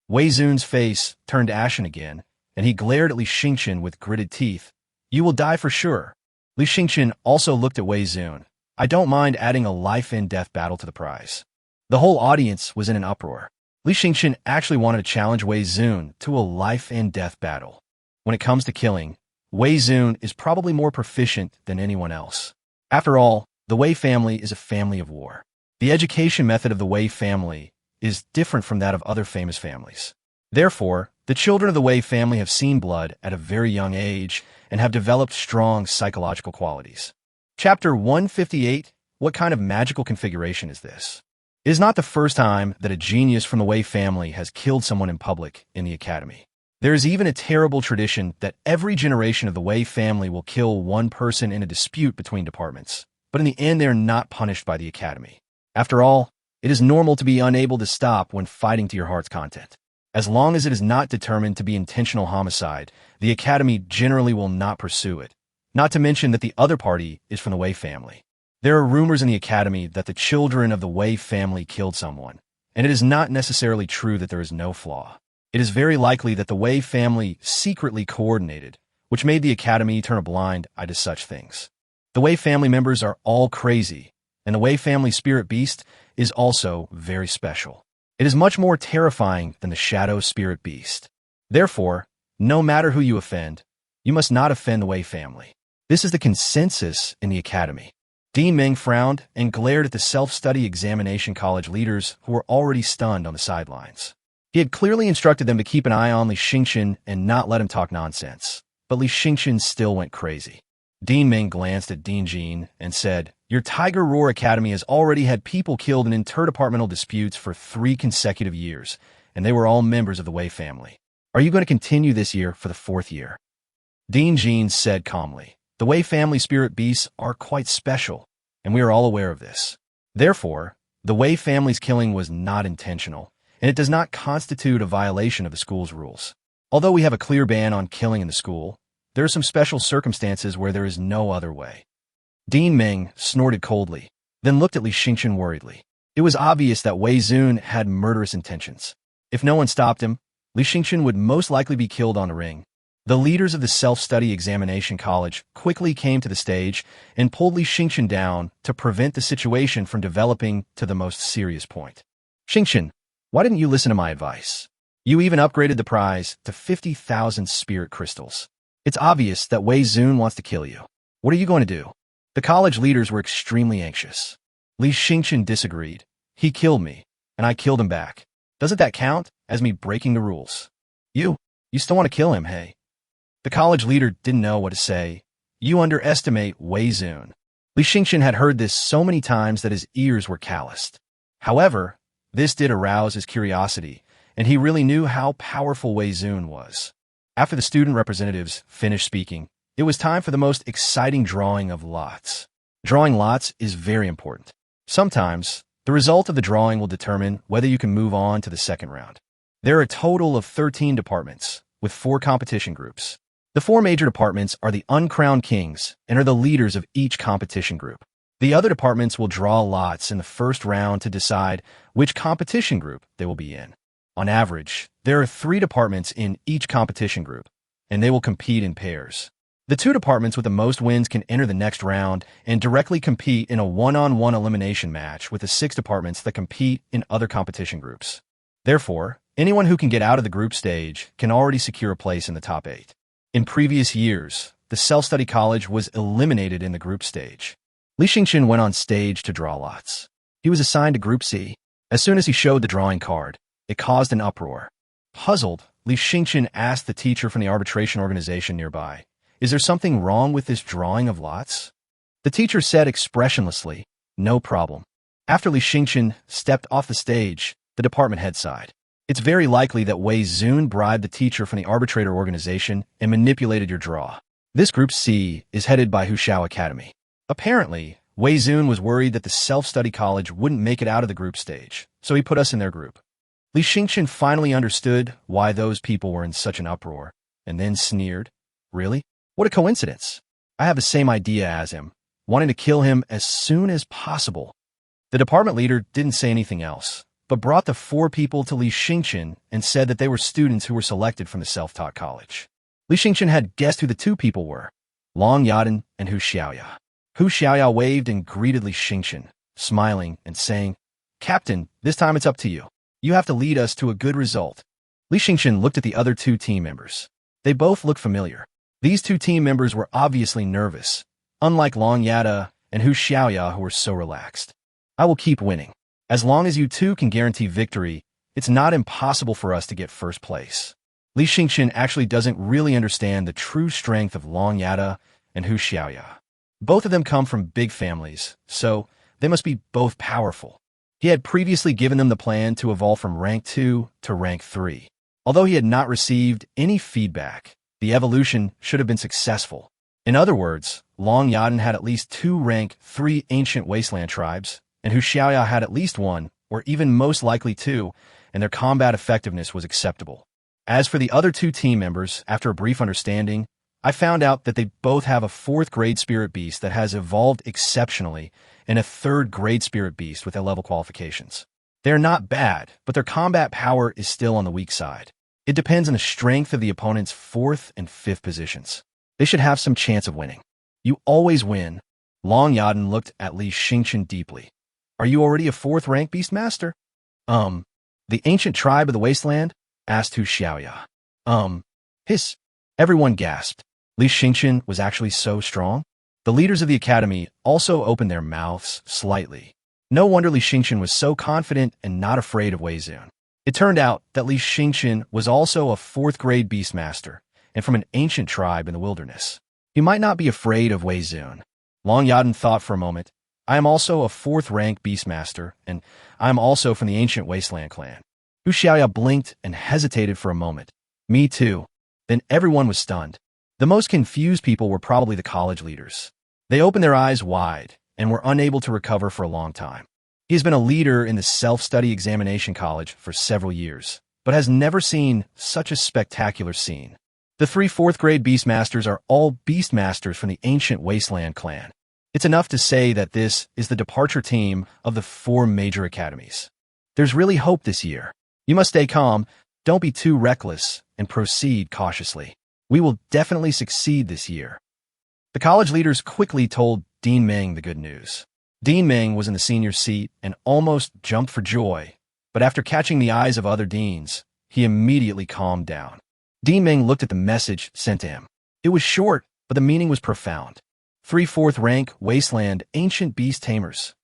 Wei Zun's face turned ashen again, and he glared at Li Xingchen with gritted teeth. "You will die for sure." Li Xingchen also looked at Wei Zun. "I don't mind adding a life-and-death battle to the prize." The whole audience was in an uproar. Li Xingchen actually wanted to challenge Wei Zun to a life-and-death battle. When it comes to killing, Wei Zun is probably more proficient than anyone else. After all, the Wei family is a family of war. The education method of the Wei family is different from that of other famous families. Therefore, the children of the Wei family have seen blood at a very young age and have developed strong psychological qualities. Chapter 158. What kind of magical configuration is this? It is not the first time that a genius from the Wei family has killed someone in public in the academy. There is even a terrible tradition that every generation of the Wei family will kill one person in a dispute between departments, but in the end they are not punished by the academy. After all, it is normal to be unable to stop when fighting to your heart's content. As long as it is not determined to be intentional homicide, the academy generally will not pursue it, not to mention that the other party is from the Wei family. There are rumors in the academy that the children of the Wei family killed someone, and it is not necessarily true that there is no flaw. It is very likely that the Wei family secretly coordinated, which made the academy turn a blind eye to such things. The Wei family members are all crazy, and the Wei family spirit beast is also very special. It is much more terrifying than the shadow spirit beast. Therefore, no matter who you offend, you must not offend the Wei family. This is the consensus in the academy. Li Yueming frowned and glared at the self-study examination college leaders who were already stunned on the sidelines. He had clearly instructed them to keep an eye on Li Yueming and not let him talk nonsense, but Li Yueming still went crazy. Li Yueming glanced at Li Jin and said, "Your Tiger Roar Academy has already had people killed in interdepartmental disputes for 3 consecutive years, and they were all members of the Wei family. Are you going to continue this year for the 4th year?" Li Jin said calmly, "The Wei family spirit beasts are quite special, and we are all aware of this. Therefore, the Wei family's killing was not intentional, and it does not constitute a violation of the school's rules. Although we have a clear ban on killing in the school, there are some special circumstances where there is no other way." Li Yueming snorted coldly, then looked at Li Yueming worriedly. It was obvious that Wei Zun had murderous intentions. If no one stopped him, Li Yueming would most likely be killed on the ring. The leaders of the self-study examination college quickly came to the stage and pulled Li Yueming down to prevent the situation from developing to the most serious point. "Yueming, why didn't you listen to my advice? You even upgraded the prize to 50,000 spirit crystals. It's obvious that Wei Zun wants to kill you. What are you going to do?" The college leaders were extremely anxious. Li Yueming disagreed. "He killed me, and I killed him back. Doesn't that count as me breaking the rules? You still want to kill him, hey?" The college leader didn't know what to say. "You underestimate Wei Zun." Li Yueming had heard this so many times that his ears were calloused. However, this did arouse his curiosity, and he really knew how powerful Wei Zun was. After the student representatives finished speaking, it was time for the most exciting drawing of lots. Drawing lots is very important. Sometimes, the result of the drawing will determine whether you can move on to the second round. There are a total of 13 departments, with 4 competition groups. The 4 major departments are the uncrowned kings and are the leaders of each competition group. The other departments will draw lots in the first round to decide which competition group they will be in. On average, there are 3 departments in each competition group, and they will compete in pairs. The 2 departments with the most wins can enter the next round and directly compete in a one-on-one elimination match with the 6 departments that compete in other competition groups. Therefore, anyone who can get out of the group stage can already secure a place in the top 8. In previous years, the self-study college was eliminated in the group stage. Li Yueming went on stage to draw lots. He was assigned to Group C. As soon as he showed the drawing card, it caused an uproar. Puzzled, Li Yueming asked the teacher from the arbitration organization nearby, "Is there something wrong with this drawing of lots?" The teacher said expressionlessly, "No problem." After Li Yueming stepped off the stage, the department head sighed. It's very likely that Wei Zun bribed the teacher from the arbitrator organization and manipulated your draw. This Group C is headed by Huxiao Academy. Apparently, Wei Zun was worried that the self-study college wouldn't make it out of the group stage, so he put us in their group. Li Yueming finally understood why those people were in such an uproar, and then sneered, "Really? What a coincidence. I have the same idea as him, wanting to kill him as soon as possible." The department leader didn't say anything else, but brought the 4 people to Li Yueming and said that they were students who were selected from the self-taught college. Li Yueming had guessed who the 2 people were, Long Yadan and Hu Xiaoya. Hu Xiaoya waved and greeted Li Yueming, smiling and saying, "Captain, this time it's up to you. You have to lead us to a good result." Li Yueming looked at the other 2 team members. They both looked familiar. These 2 team members were obviously nervous, unlike Long Yada and Hu Xiaoya who were so relaxed. I will keep winning. As long as you two can guarantee victory, it's not impossible for us to get first place. Li Xingqian actually doesn't really understand the true strength of Long Yada and Hu Xiaoya. Both of them come from big families, so they must be both powerful. He had previously given them the plan to evolve from rank 2 to rank 3. Although he had not received any feedback, the evolution should have been successful. In other words, Long Yadan had at least 2 rank 3 ancient wasteland tribes, and Hu Xiaoya had at least 1, or even most likely 2, and their combat effectiveness was acceptable. As for the other 2 team members, after a brief understanding, I found out that they both have a 4th grade spirit beast that has evolved exceptionally and a 3rd grade spirit beast with A-level qualifications. They're not bad, but their combat power is still on the weak side. It depends on the strength of the opponent's 4th and 5th positions. They should have some chance of winning. You always win. Long Yadan looked at Li Xingqian deeply. Are you already a 4th rank Beastmaster? The ancient tribe of the wasteland? Asked Hu Xiaoya. Hiss. Everyone gasped. Li Xingqian was actually so strong? The leaders of the academy also opened their mouths slightly. No wonder Li Xingqian was so confident and not afraid of Wei Zun. It turned out that Li Xingqian was also a 4th grade Beastmaster, and from an ancient tribe in the wilderness. He might not be afraid of Wei Zun. Long Yadan thought for a moment. I am also a 4th rank Beastmaster, and I am also from the ancient wasteland clan. Hu Xiaoya blinked and hesitated for a moment. Me too. Then everyone was stunned. The most confused people were probably the college leaders. They opened their eyes wide and were unable to recover for a long time. He has been a leader in the self-study examination college for several years, but has never seen such a spectacular scene. The 3 4th grade Beastmasters are all Beastmasters from the ancient wasteland clan. It's enough to say that this is the departure team of the 4 major academies. There's really hope this year. You must stay calm, don't be too reckless, and proceed cautiously. We will definitely succeed this year. The college leaders quickly told Dean Meng the good news. Dean Meng was in the senior seat and almost jumped for joy, but after catching the eyes of other deans, he immediately calmed down. Dean Meng looked at the message sent to him. It was short, but the meaning was profound. 3 4th rank Wasteland Ancient Beast Tamers.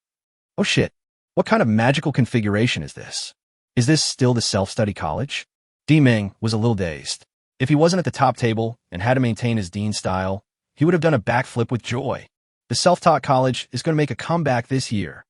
Oh shit, what kind of magical configuration is this? Is this still the self-study college? Dean Meng was a little dazed. If he wasn't at the top table and had to maintain his dean style, he would have done a backflip with joy. The self-taught college is going to make a comeback this year.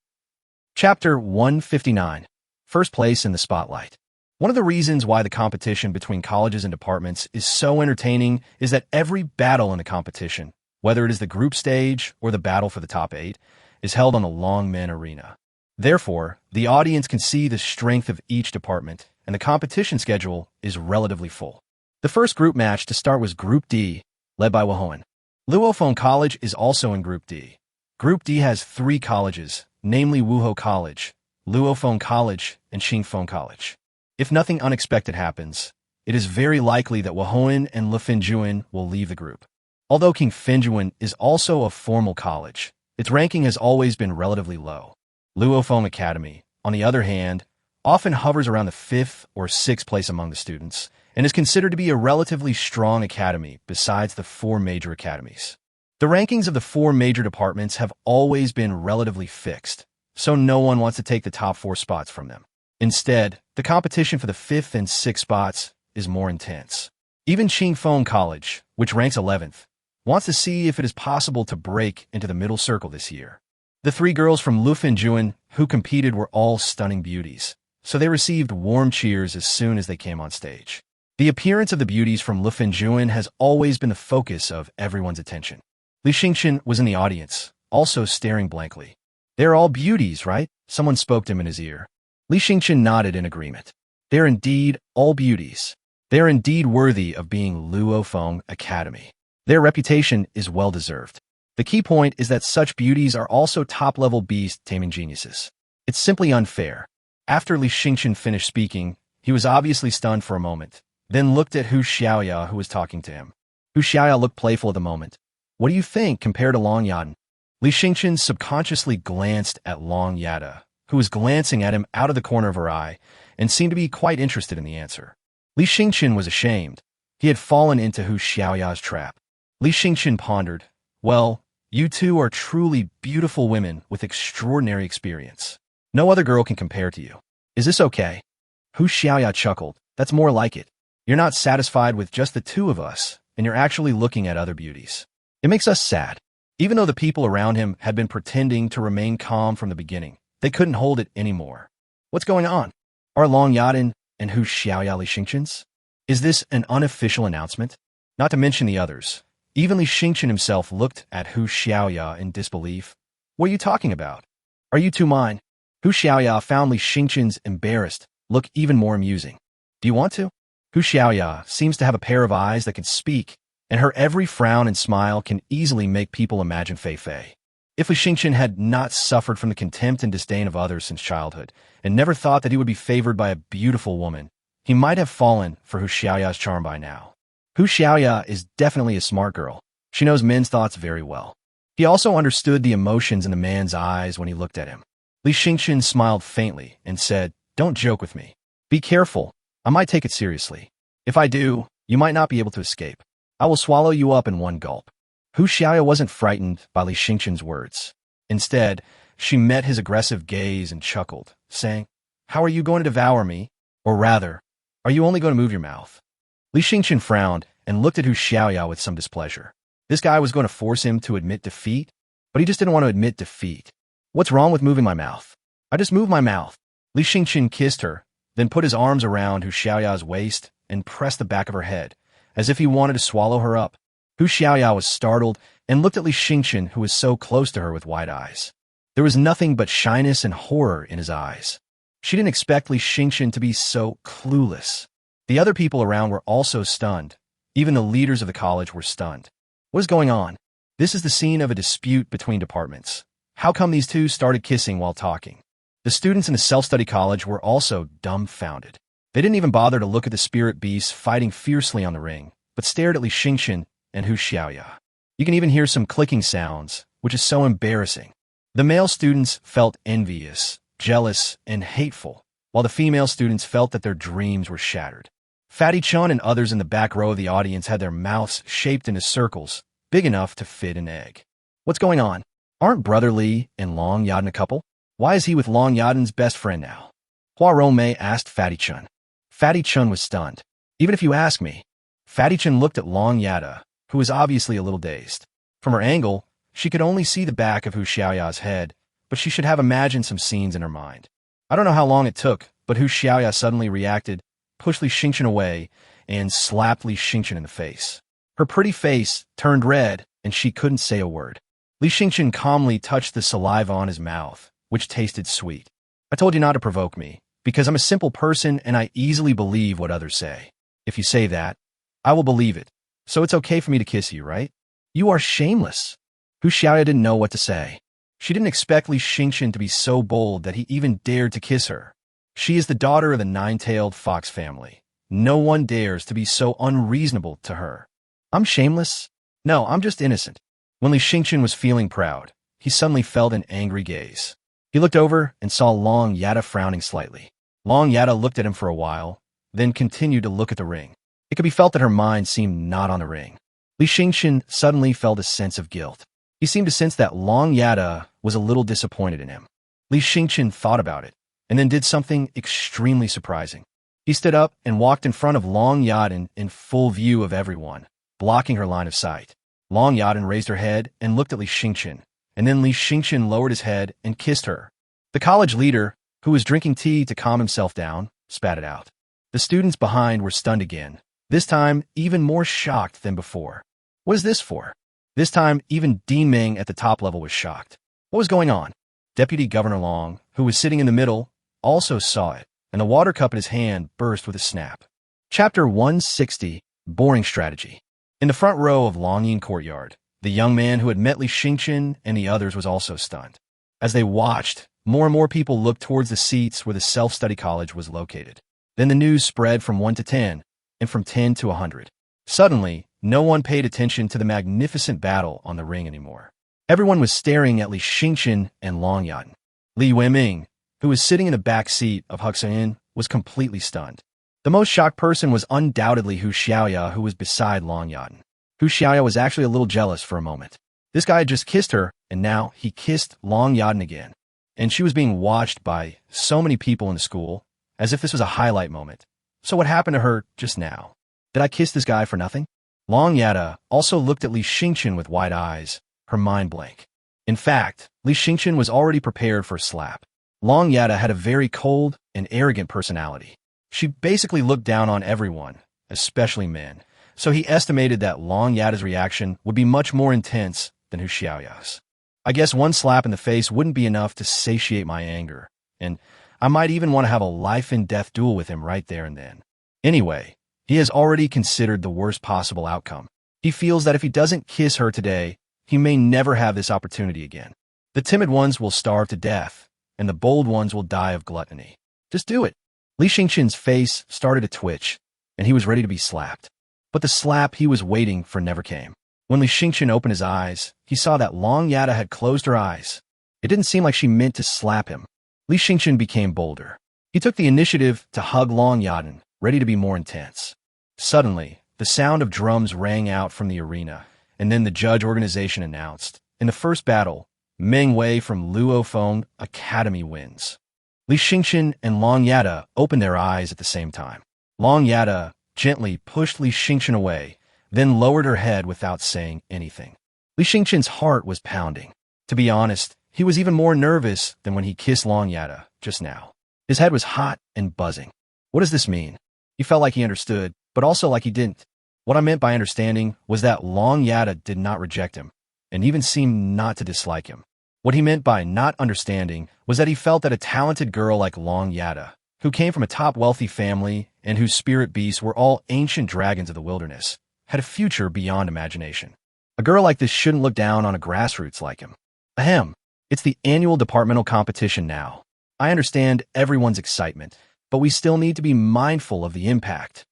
Chapter 159. First place in the spotlight. One of the reasons why the competition between colleges and departments is so entertaining is that every battle in the competition, whether it is the group stage or the battle for the top 8, is held on the Longmen Arena. Therefore, the audience can see the strength of each department, and the competition schedule is relatively full. The first group match to start was Group D, led by Wuhan. Luofen College is also in Group D. Group D has 3 colleges, namely Wuhou College, Luofen College, and Qingfeng College. If nothing unexpected happens, it is very likely that Wuhan and Lufenjuan will leave the group. Although King Fenjuan is also a formal college, its ranking has always been relatively low. Luofen Academy, on the other hand, often hovers around the 5th or 6th place among the students, and is considered to be a relatively strong academy besides the 4 major academies. The rankings of the 4 major departments have always been relatively fixed, so no one wants to take the top 4 spots from them. Instead, the competition for the 5th and 6th spots is more intense. Even Qingfeng College, which ranks 11th, wants to see if it is possible to break into the middle circle this year. The 3 girls from Lufenjuan who competed were all stunning beauties, so they received warm cheers as soon as they came on stage. The appearance of the beauties from Lufenjuan has always been the focus of everyone's attention. Li Xingqian was in the audience, also staring blankly. They're all beauties, right? Someone spoke to him in his ear. Li Xingqian nodded in agreement. They're indeed all beauties. They're indeed worthy of being Luofen Academy. Their reputation is well-deserved. The key point is that such beauties are also top-level beast taming geniuses. It's simply unfair. After Li Xingqian finished speaking, he was obviously stunned for a moment, then looked at Hu Xiaoya who was talking to him. Hu Xiaoya looked playful at the moment. What do you think compared to Long Yadan? Li Xingqian subconsciously glanced at Long Yada, who was glancing at him out of the corner of her eye, and seemed to be quite interested in the answer. Li Xingqian was ashamed. He had fallen into Hu Xiaoya's trap. Li Xingqian pondered, well, You two are truly beautiful women with extraordinary experience. No other girl can compare to you. Is this okay? Hu Xiaoya chuckled. That's more like it. You're not satisfied with just the two of us, and you're actually looking at other beauties. It makes us sad. Even though the people around him had been pretending to remain calm from the beginning, they couldn't hold it anymore. What's going on? Are Long Yadan and Hu Xiaoya Li Xingchen's? Is this an unofficial announcement? Not to mention the others. Even Li Xingchen himself looked at Hu Xiaoya in disbelief. What are you talking about? Are you two mine? Hu Xiaoya found Li Xingchen's embarrassed look even more amusing. Do you want to? Hu Xiaoya seems to have a pair of eyes that can speak, and her every frown and smile can easily make people imagine Fei Fei. If Li Xingchen had not suffered from the contempt and disdain of others since childhood, and never thought that he would be favored by a beautiful woman, he might have fallen for Hu Xiaoya's charm by now. Hu Xiaoya is definitely a smart girl. She knows men's thoughts very well. He also understood the emotions in the man's eyes when he looked at him. Li Xingchen smiled faintly and said, "Don't joke with me. Be careful. I might take it seriously. If I do, you might not be able to escape. I will swallow you up in one gulp." Hu Xiaoya wasn't frightened by Li Xingchen's words. Instead, she met his aggressive gaze and chuckled, saying, "How are you going to devour me? Or rather, are you only going to move your mouth?" Li Xingchen frowned and looked at Hu Xiaoya with some displeasure. This guy was going to force him to admit defeat, but he just didn't want to admit defeat. What's wrong with moving my mouth? I just moved my mouth. Li Xingchen kissed her, then put his arms around Hu Xiaoya's waist and pressed the back of her head, as if he wanted to swallow her up. Hu Xiaoya was startled and looked at Li Xingchen, who was so close to her, with wide eyes. There was nothing but shyness and horror in his eyes. She didn't expect Li Xingchen to be so clueless. The other people around were also stunned. Even the leaders of the college were stunned. What is going on? This is the scene of a dispute between departments. How come these two started kissing while talking? The students in the self-study college were also dumbfounded. They didn't even bother to look at the spirit beasts fighting fiercely on the ring, but stared at Li Xingchen and Hu Xiaoya. You can even hear some clicking sounds, which is so embarrassing. The male students felt envious, jealous, and hateful, while the female students felt that their dreams were shattered. Fatty Chun and others in the back row of the audience had their mouths shaped into circles, big enough to fit an egg. What's going on? Aren't Brother Li and Long Yadan a couple? Why is he with Long Yadan's best friend now? Hua Romei asked Fatty Chun. Fatty Chun was stunned. Even if you ask me. Fatty Chun looked at Long Yada, who was obviously a little dazed. From her angle, she could only see the back of Hu Xiaoya's head, but she should have imagined some scenes in her mind. I don't know how long it took, but Hu Xiaoya suddenly reacted, pushed Li Xingchen away, and slapped Li Xingchen in the face. Her pretty face turned red, and she couldn't say a word. Li Xingchen calmly touched the saliva on his mouth, which tasted sweet. "I told you not to provoke me, because I'm a simple person and I easily believe what others say. If you say that, I will believe it. So it's okay for me to kiss you, right?" "You are shameless." Hu Xiaoya didn't know what to say. She didn't expect Li Xingchen to be so bold that he even dared to kiss her. She is the daughter of the nine-tailed fox family. No one dares to be so unreasonable to her. "I'm shameless? No, I'm just innocent." When Li Xingchen was feeling proud, he suddenly felt an angry gaze. He looked over and saw Long Yada frowning slightly. Long Yada looked at him for a while, then continued to look at the ring. It could be felt that her mind seemed not on the ring. Li Xingchen suddenly felt a sense of guilt. He seemed to sense that Long Yada was a little disappointed in him. Li Xingchen thought about it, and then did something extremely surprising. He stood up and walked in front of Long Yadan in full view of everyone, blocking her line of sight. Long Yadan raised her head and looked at Li Xingchen, and then Li Xingchen lowered his head and kissed her. The college leader, who was drinking tea to calm himself down, spat it out. The students behind were stunned again, this time even more shocked than before. What is this for? This time, even Dean Ming at the top level was shocked. What was going on? Deputy Governor Long, who was sitting in the middle, also saw it, and the water cup in his hand burst with a snap. Chapter 160, Boring Strategy. In the front row of Longyin Courtyard, the young man who had met Li Xingchen and the others was also stunned. As they watched, more and more people looked towards the seats where the self-study college was located. Then the news spread from 1 to 10, and from 10 to 100. Suddenly, no one paid attention to the magnificent battle on the ring anymore. Everyone was staring at Li Xingchen and Long Yadan. Li Yueming, who was sitting in the back seat of Huxin, was completely stunned. The most shocked person was undoubtedly Hu Xiaoya, who was beside Long Yadan. Hu Xiaoya was actually a little jealous for a moment. This guy had just kissed her, and now he kissed Long Yaden again. And she was being watched by so many people in the school, as if this was a highlight moment. So what happened to her just now? Did I kiss this guy for nothing? Long Yada also looked at Li Xingqian with wide eyes, her mind blank. In fact, Li Xingqian was already prepared for a slap. Long Yada had a very cold and arrogant personality. She basically looked down on everyone, especially men, so he estimated that Long Yada's reaction would be much more intense than Hu Xiaoya's. I guess one slap in the face wouldn't be enough to satiate my anger, and I might even want to have a life-and-death duel with him right there and then. Anyway, he has already considered the worst possible outcome. He feels that if he doesn't kiss her today, he may never have this opportunity again. The timid ones will starve to death, and the bold ones will die of gluttony. Just do it. Li Xingqian's face started to twitch, and he was ready to be slapped. But the slap he was waiting for never came. When Li Xingqian opened his eyes, he saw that Long Yada had closed her eyes. It didn't seem like she meant to slap him. Li Xingqian became bolder. He took the initiative to hug Long Yaden, ready to be more intense. Suddenly, the sound of drums rang out from the arena, and then the judge organization announced, in the first battle, Meng Wei from Luofeng Academy wins. Li Xingqian and Long Yada opened their eyes at the same time. Long Yada gently pushed Li Xingqian away, then lowered her head without saying anything. Li Xingqian's heart was pounding. To be honest, he was even more nervous than when he kissed Long Yada just now. His head was hot and buzzing. What does this mean? He felt like he understood, but also like he didn't. What I meant by understanding was that Long Yada did not reject him, and even seemed not to dislike him. What he meant by not understanding was that he felt that a talented girl like Long Yada, who came from a top wealthy family and whose spirit beasts were all ancient dragons of the wilderness, had a future beyond imagination. A girl like this shouldn't look down on a grassroots like him. Ahem. It's the annual departmental competition now. I understand everyone's excitement, but we still need to be mindful of the impact.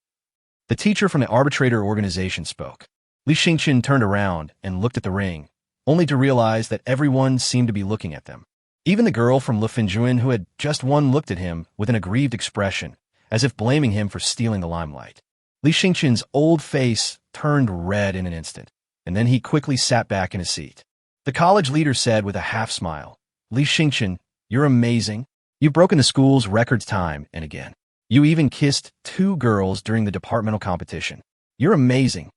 The teacher from the arbitrator organization spoke. Li Xingqian turned around and looked at the ring, only to realize that everyone seemed to be looking at them. Even the girl from Lufenjuan who had just won looked at him with an aggrieved expression, as if blaming him for stealing the limelight. Li Xingqian's old face turned red in an instant, and then he quickly sat back in his seat. The college leader said with a half-smile, Li Xingqian, you're amazing. You've broken the school's records time and again. You even kissed 2 girls during the departmental competition. You're amazing.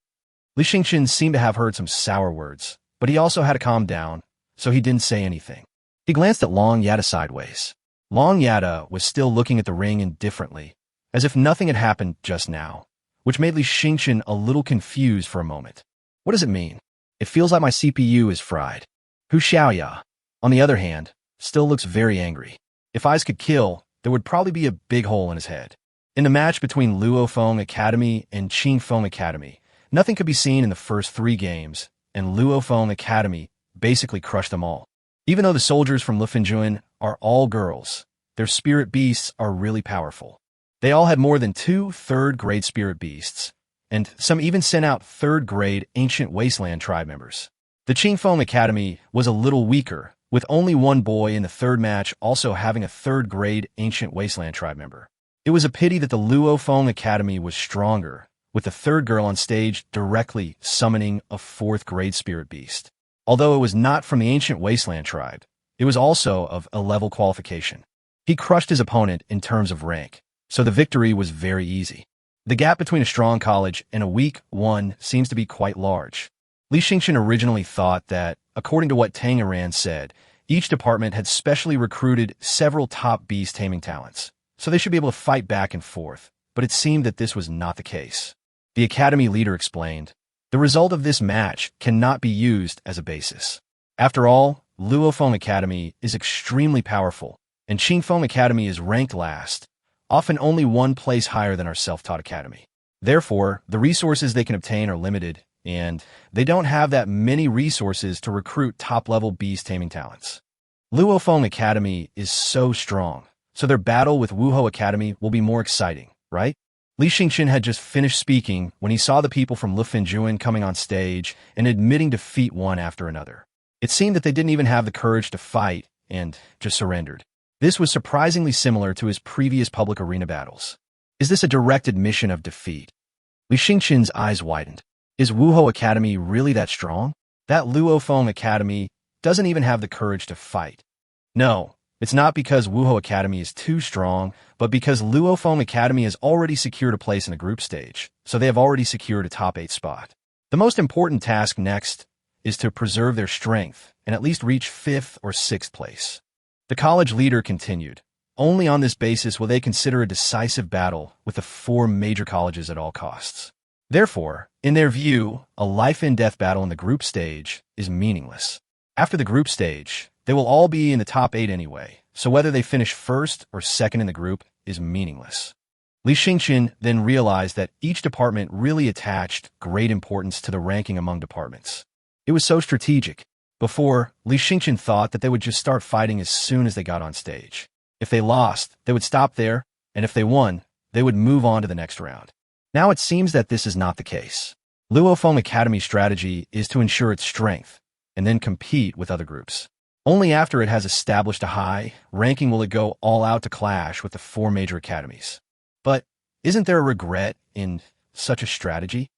Li Xingqian seemed to have heard some sour words, but he also had to calm down, so he didn't say anything. He glanced at Long Yada sideways. Long Yada was still looking at the ring indifferently, as if nothing had happened just now, which made Li Xingqian a little confused for a moment. What does it mean? It feels like my CPU is fried. Hu Xiaoya, on the other hand, still looks very angry. If eyes could kill, there would probably be a big hole in his head. In the match between Luofeng Academy and Qingfeng Academy, nothing could be seen in the first 3 games, and Luofeng Academy basically crushed them all. Even though the soldiers from Lufenjuan are all girls, their spirit beasts are really powerful. They all had more than 2 third-grade spirit beasts, and some even sent out third-grade ancient wasteland tribe members. The Qingfeng Academy was a little weaker, with only 1 boy in the 3rd match also having a third-grade ancient wasteland tribe member. It was a pity that the Luofeng Academy was stronger, with the 3rd girl on stage directly summoning a 4th-grade spirit beast. Although it was not from the ancient wasteland tribe, it was also of a level qualification. He crushed his opponent in terms of rank, so the victory was very easy. The gap between a strong college and a weak one seems to be quite large. Li Xingqian originally thought that, according to what Tanger said, each department had specially recruited several top beast taming talents, so they should be able to fight back and forth, but it seemed that this was not the case. The academy leader explained, the result of this match cannot be used as a basis. After all, Luofeng Academy is extremely powerful, and Qingfeng Academy is ranked last, often only 1 place higher than our self-taught academy. Therefore, the resources they can obtain are limited, and they don't have that many resources to recruit top-level beast taming talents. Luofeng Academy is so strong, so their battle with Wuho Academy will be more exciting, right? Li Xingqian had just finished speaking when he saw the people from Lufenjuan coming on stage and admitting defeat one after another. It seemed that they didn't even have the courage to fight and just surrendered. This was surprisingly similar to his previous public arena battles. Is this a direct admission of defeat? Li Xingqian's eyes widened. Is Wuho Academy really that strong? that Luofeng Academy doesn't even have the courage to fight. No, it's not because Wuho Academy is too strong, but because Luofeng Academy has already secured a place in the group stage, so they have already secured a top 8 spot. The most important task next is to preserve their strength and at least reach 5th or 6th place. The college leader continued, only on this basis will they consider a decisive battle with the 4 major colleges at all costs. Therefore, in their view, a life-and-death battle in the group stage is meaningless. After the group stage, they will all be in the top 8 anyway, so whether they finish 1st or 2nd in the group is meaningless. Li Yueming then realized that each department really attached great importance to the ranking among departments. It was so strategic. Before, Li Yueming thought that they would just start fighting as soon as they got on stage. If they lost, they would stop there, and if they won, they would move on to the next round. Now it seems that this is not the case. Luofeng Academy's strategy is to ensure its strength, and then compete with other groups. Only after it has established a high ranking will it go all out to clash with the 4 major academies. But isn't there a regret in such a strategy?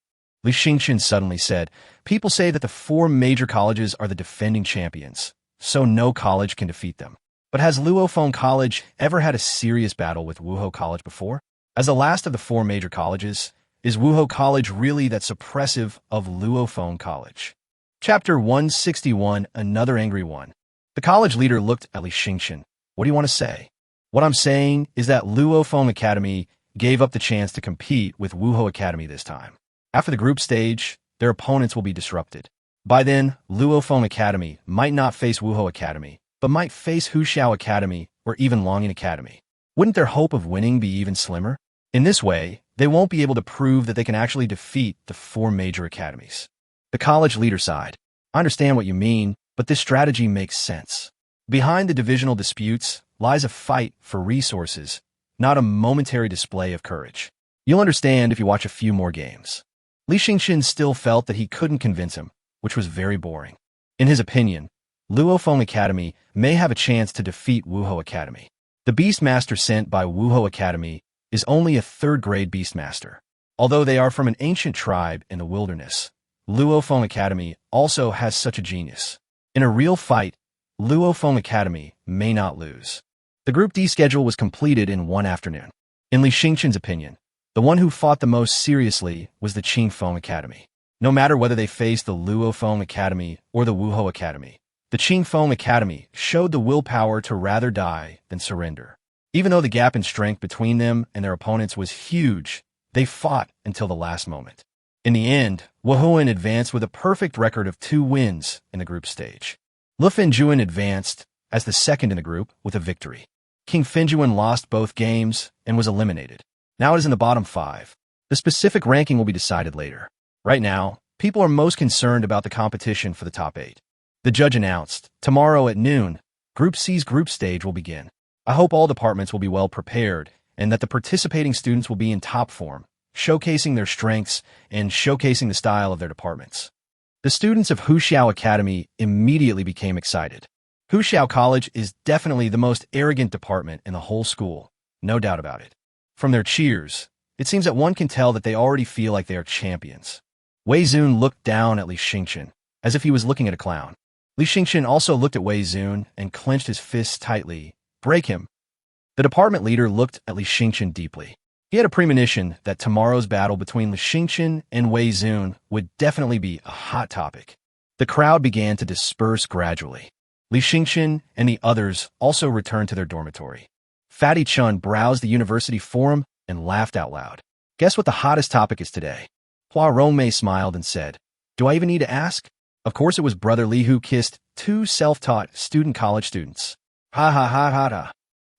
Li Yueming suddenly said, people say that the 4 major colleges are the defending champions, so no college can defeat them. But has Luofeng College ever had a serious battle with Wuho College before? As the last of the 4 major colleges, is Wuho College really that suppressive of Luofeng College? Chapter 161, Another Angry One. The college leader looked at Li Yueming. What do you want to say? What I'm saying is that Luofeng Academy gave up the chance to compete with Wuho Academy this time. After the group stage, their opponents will be disrupted. By then, Luofeng Academy might not face Wuho Academy, but might face Huxiao Academy or even Longyin Academy. Wouldn't their hope of winning be even slimmer? In this way, they won't be able to prove that they can actually defeat the 4 major academies. The college leader sighed. I understand what you mean, but this strategy makes sense. Behind the divisional disputes lies a fight for resources, not a momentary display of courage. You'll understand if you watch a few more games. Li Yueming still felt that he couldn't convince him, which was very boring. In his opinion, Luofeng Academy may have a chance to defeat Wuho Academy. The Beastmaster sent by Wuho Academy is only a 3rd-grade Beastmaster. Although they are from an ancient tribe in the wilderness, Luofeng Academy also has such a genius. In a real fight, Luofeng Academy may not lose. The Group D schedule was completed in one afternoon. In Li Yueming's opinion, the one who fought the most seriously was the Qingfeng Academy. No matter whether they faced the Luofeng Academy or the Wuho Academy, the Qingfeng Academy showed the willpower to rather die than surrender. Even though the gap in strength between them and their opponents was huge, they fought until the last moment. In the end, Wuhuan advanced with a perfect record of 2 wins in the group stage. Lu Fenjuan advanced as the 2nd in the group with a victory. King Fenjuan lost both games and was eliminated. Now it is in the bottom 5. The specific ranking will be decided later. Right now, people are most concerned about the competition for the top 8. The judge announced, tomorrow at noon, Group C's group stage will begin. I hope all departments will be well prepared and that the participating students will be in top form, showcasing their strengths and showcasing the style of their departments. The students of Huxiao Academy immediately became excited. Huxiao College is definitely the most arrogant department in the whole school, no doubt about it. From their cheers, it seems that one can tell that they already feel like they are champions. Wei Zun looked down at Li Yueming, as if he was looking at a clown. Li Yueming also looked at Wei Zun and clenched his fists tightly. Break him. The department leader looked at Li Yueming deeply. He had a premonition that tomorrow's battle between Li Yueming and Wei Zun would definitely be a hot topic. The crowd began to disperse gradually. Li Yueming and the others also returned to their dormitory. Fatty Chun browsed the university forum and laughed out loud. Guess what the hottest topic is today? Hua Rongmei smiled and said, do I even need to ask? Of course it was Brother Li who kissed 2 self-taught student college students. Ha ha ha ha ha.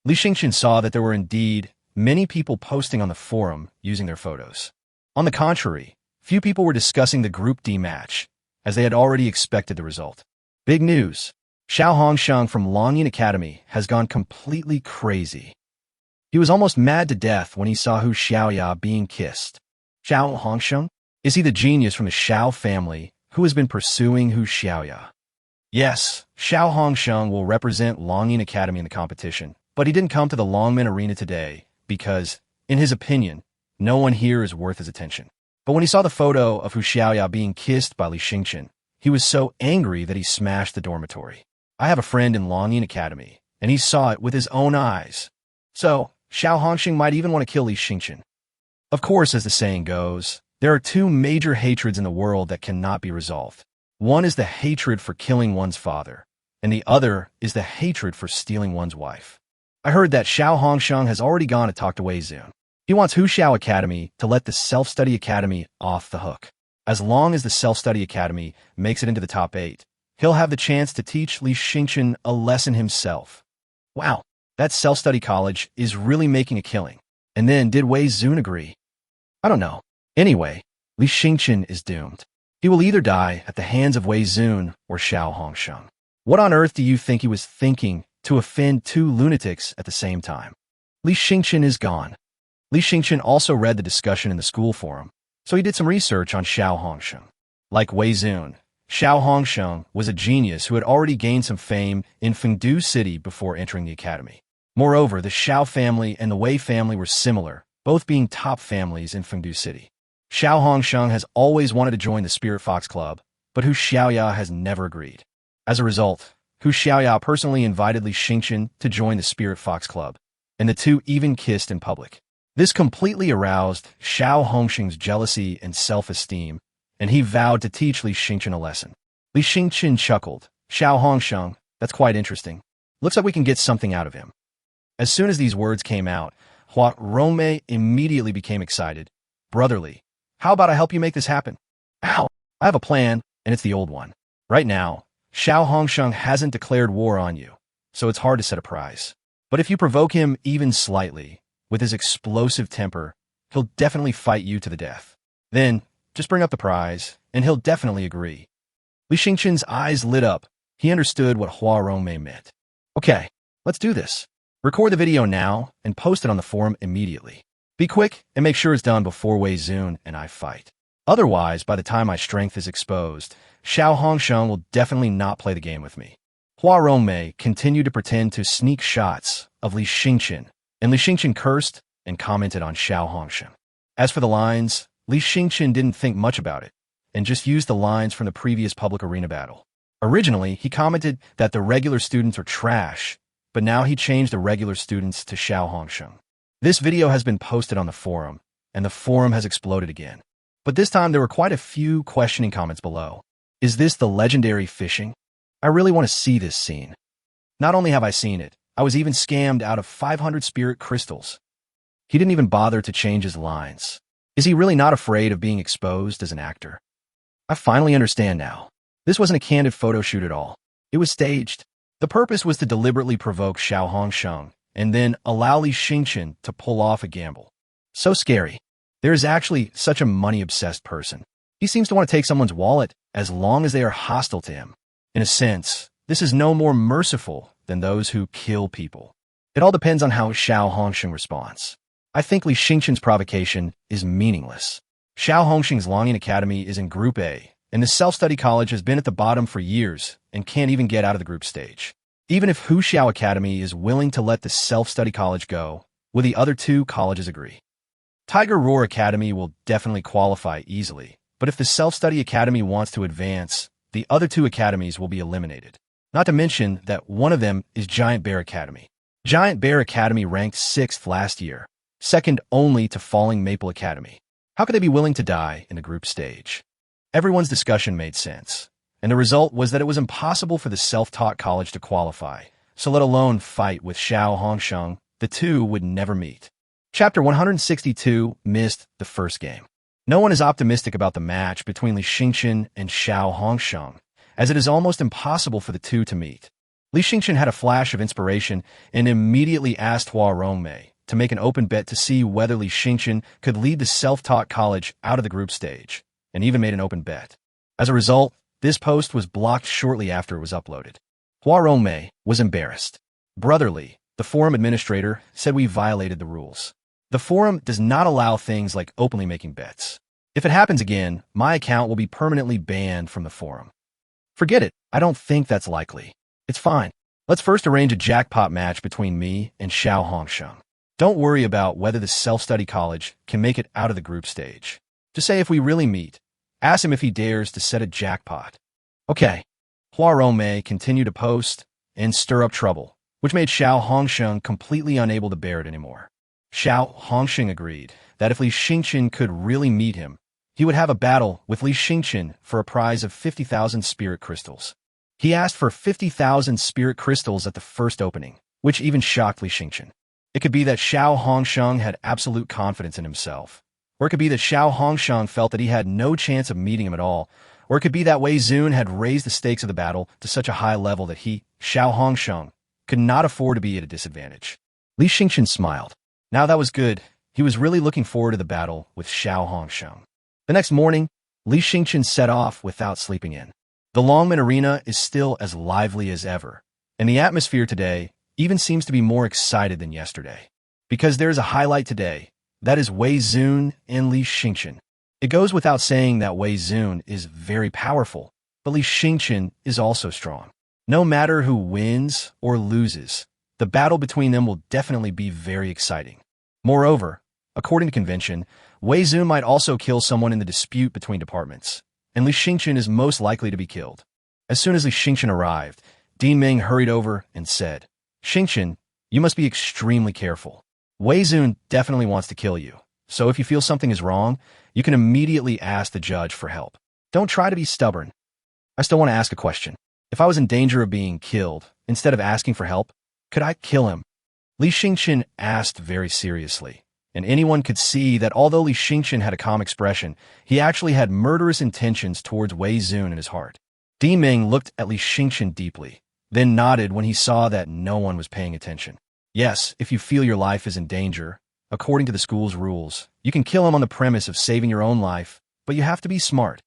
Li Yueming saw that there were indeed many people posting on the forum using their photos. On the contrary, few people were discussing the Group D match, as they had already expected the result. Big news. Xiao Hongsheng from Longyin Academy has gone completely crazy. He was almost mad to death when he saw Hu Xiaoya being kissed. Xiao Hongsheng? Is he the genius from the Xiao family who has been pursuing Hu Xiaoya? Yes, Xiao Hongsheng will represent Longyin Academy in the competition, but he didn't come to the Longmen Arena today because, in his opinion, no one here is worth his attention. But when he saw the photo of Hu Xiaoya being kissed by Li Yueming, he was so angry that he smashed the dormitory. I have a friend in Li Yueming Academy, and he saw it with his own eyes. So, Xiao Hongxing might even want to kill Li Xingqian. Of course, as the saying goes, there are two major hatreds in the world that cannot be resolved. One is the hatred for killing one's father, and the other is the hatred for stealing one's wife. I heard that Xiao Hongxiang has already gone to talk to Wei Zun. He wants Huxiao Academy to let the Self-Study Academy off the hook. As long as the Self-Study Academy makes it into the top 8, he'll have the chance to teach Li Xingqian a lesson himself. Wow, that self-study college is really making a killing. And then, did Wei Zun agree? I don't know. Anyway, Li Xingqian is doomed. He will either die at the hands of Wei Zun or Xiao Hongxiang. What on earth do you think he was thinking to offend two lunatics at the same time? Li Xingqian is gone. Li Xingqian also read the discussion in the school forum, so he did some research on Xiao Hongxiang. Like Wei Zun, Xiao Hongxiang was a genius who had already gained some fame in Fengdu City before entering the academy. Moreover, the Xiao family and the Wei family were similar, both being top families in Fengdu City. Xiao Hongxiang has always wanted to join the Spirit Fox Club, but Hu Xiaoya has never agreed. As a result, Hu Xiaoya personally invited Li Xingqian to join the Spirit Fox Club, and the two even kissed in public. This completely aroused Xiao Hongxing's jealousy and self-esteem, and he vowed to teach Li Xingqian a lesson. Li Xingqian chuckled. Xiao Hongxiang, that's quite interesting. Looks like we can get something out of him. As soon as these words came out, Hua Rongmei immediately became excited. Brotherly, how about I help you make this happen? Ow, I have a plan, and it's the old one. Right now, Xiao Hongxiang hasn't declared war on you, so it's hard to set a prize. But if you provoke him even slightly, with his explosive temper, he'll definitely fight you to the death. Then, just bring up the prize, and he'll definitely agree. Li Xingqian's eyes lit up. He understood what Hua Rongmei meant. Okay, let's do this. Record the video now and post it on the forum immediately. Be quick and make sure it's done before Wei Zun and I fight. Otherwise, by the time my strength is exposed, Xiao Hongxiang will definitely not play the game with me. Hua Rongmei continued to pretend to sneak shots of Li Xingqian, and Li Xingqian cursed and commented on Xiao Hongxiang. As for the lines, Li Xingqian didn't think much about it, and just used the lines from the previous public arena battle. Originally, he commented that the regular students are trash, but now he changed the regular students to Xiao Hongxiang. This video has been posted on the forum, and the forum has exploded again. But this time there were quite a few questioning comments below. Is this the legendary fishing? I really want to see this scene. Not only have I seen it, I was even scammed out of 500 spirit crystals. He didn't even bother to change his lines. Is he really not afraid of being exposed as an actor? I finally understand now. This wasn't a candid photo shoot at all. It was staged. The purpose was to deliberately provoke Xiao Hongxiang and then allow Li Xingqian to pull off a gamble. So scary. There is actually such a money-obsessed person. He seems to want to take someone's wallet as long as they are hostile to him. In a sense, this is no more merciful than those who kill people. It all depends on how Xiao Hongxiang responds. I think Li Xingqian's provocation is meaningless. Xiao Hongxing's Li Yueming Academy is in Group A, and the self-study college has been at the bottom for years and can't even get out of the group stage. Even if Huxiao Academy is willing to let the self-study college go, will the other two colleges agree? Tiger Roar Academy will definitely qualify easily, but if the self-study academy wants to advance, the other two academies will be eliminated. Not to mention that one of them is Giant Bear Academy. Giant Bear Academy ranked 6th last year, second only to Falling Maple Academy. How could they be willing to die in the group stage? Everyone's discussion made sense, and the result was that it was impossible for the self-taught college to qualify, so let alone fight with Xiao Hongxiang. The two would never meet. Chapter 162 missed the first game. No one is optimistic about the match between Li Xingqian and Xiao Hongxiang, as it is almost impossible for the two to meet. Li Xingqian had a flash of inspiration and immediately asked Hua Rongmei to make an open bet to see whether Li Xingqian could lead the self-taught college out of the group stage, and even made an open bet. As a result, this post was blocked shortly after it was uploaded. Hua Rongmei was embarrassed. Brotherly, the forum administrator, said we violated the rules. The forum does not allow things like openly making bets. If it happens again, my account will be permanently banned from the forum. Forget it, I don't think that's likely. It's fine. Let's first arrange a jackpot match between me and Xiao Hongxiang. Don't worry about whether the self-study college can make it out of the group stage. Just say if we really meet, ask him if he dares to set a jackpot. Okay. Hua Rongmei continued to post and stir up trouble, which made Xiao Hongsheng completely unable to bear it anymore. Xiao Hongsheng agreed that if Li Xingqian could really meet him, he would have a battle with Li Xingqian for a prize of 50,000 spirit crystals. He asked for 50,000 spirit crystals at the first opening, which even shocked Li Xingqian. It could be that Xiao Hongsheng had absolute confidence in himself, or it could be that Xiao Hongsheng felt that he had no chance of meeting him at all, or it could be that Wei Zun had raised the stakes of the battle to such a high level that he, Xiao Hongsheng, could not afford to be at a disadvantage. Li Xingqian smiled. Now that was good. He was really looking forward to the battle with Xiao Hongsheng. The next morning, Li Xingqian set off without sleeping in. The Longmen Arena is still as lively as ever, and the atmosphere today even seems to be more excited than yesterday. Because there is a highlight today, that is Wei Zun and Li Xingqian. It goes without saying that Wei Zun is very powerful, but Li Xingqian is also strong. No matter who wins or loses, the battle between them will definitely be very exciting. Moreover, according to convention, Wei Zun might also kill someone in the dispute between departments, and Li Xingqian is most likely to be killed. As soon as Li Xingqian arrived, Dean Ming hurried over and said, "Xingqian, you must be extremely careful. Wei Zun definitely wants to kill you, so if you feel something is wrong, you can immediately ask the judge for help. Don't try to be stubborn." I still want to ask a question. If I was in danger of being killed, instead of asking for help, could I kill him? Li Xingqian asked very seriously, and anyone could see that although Li Xingqian had a calm expression, he actually had murderous intentions towards Wei Zun in his heart. Di Ming looked at Li Xingqian deeply, then nodded when he saw that no one was paying attention. Yes, if you feel your life is in danger, according to the school's rules, you can kill him on the premise of saving your own life, but you have to be smart.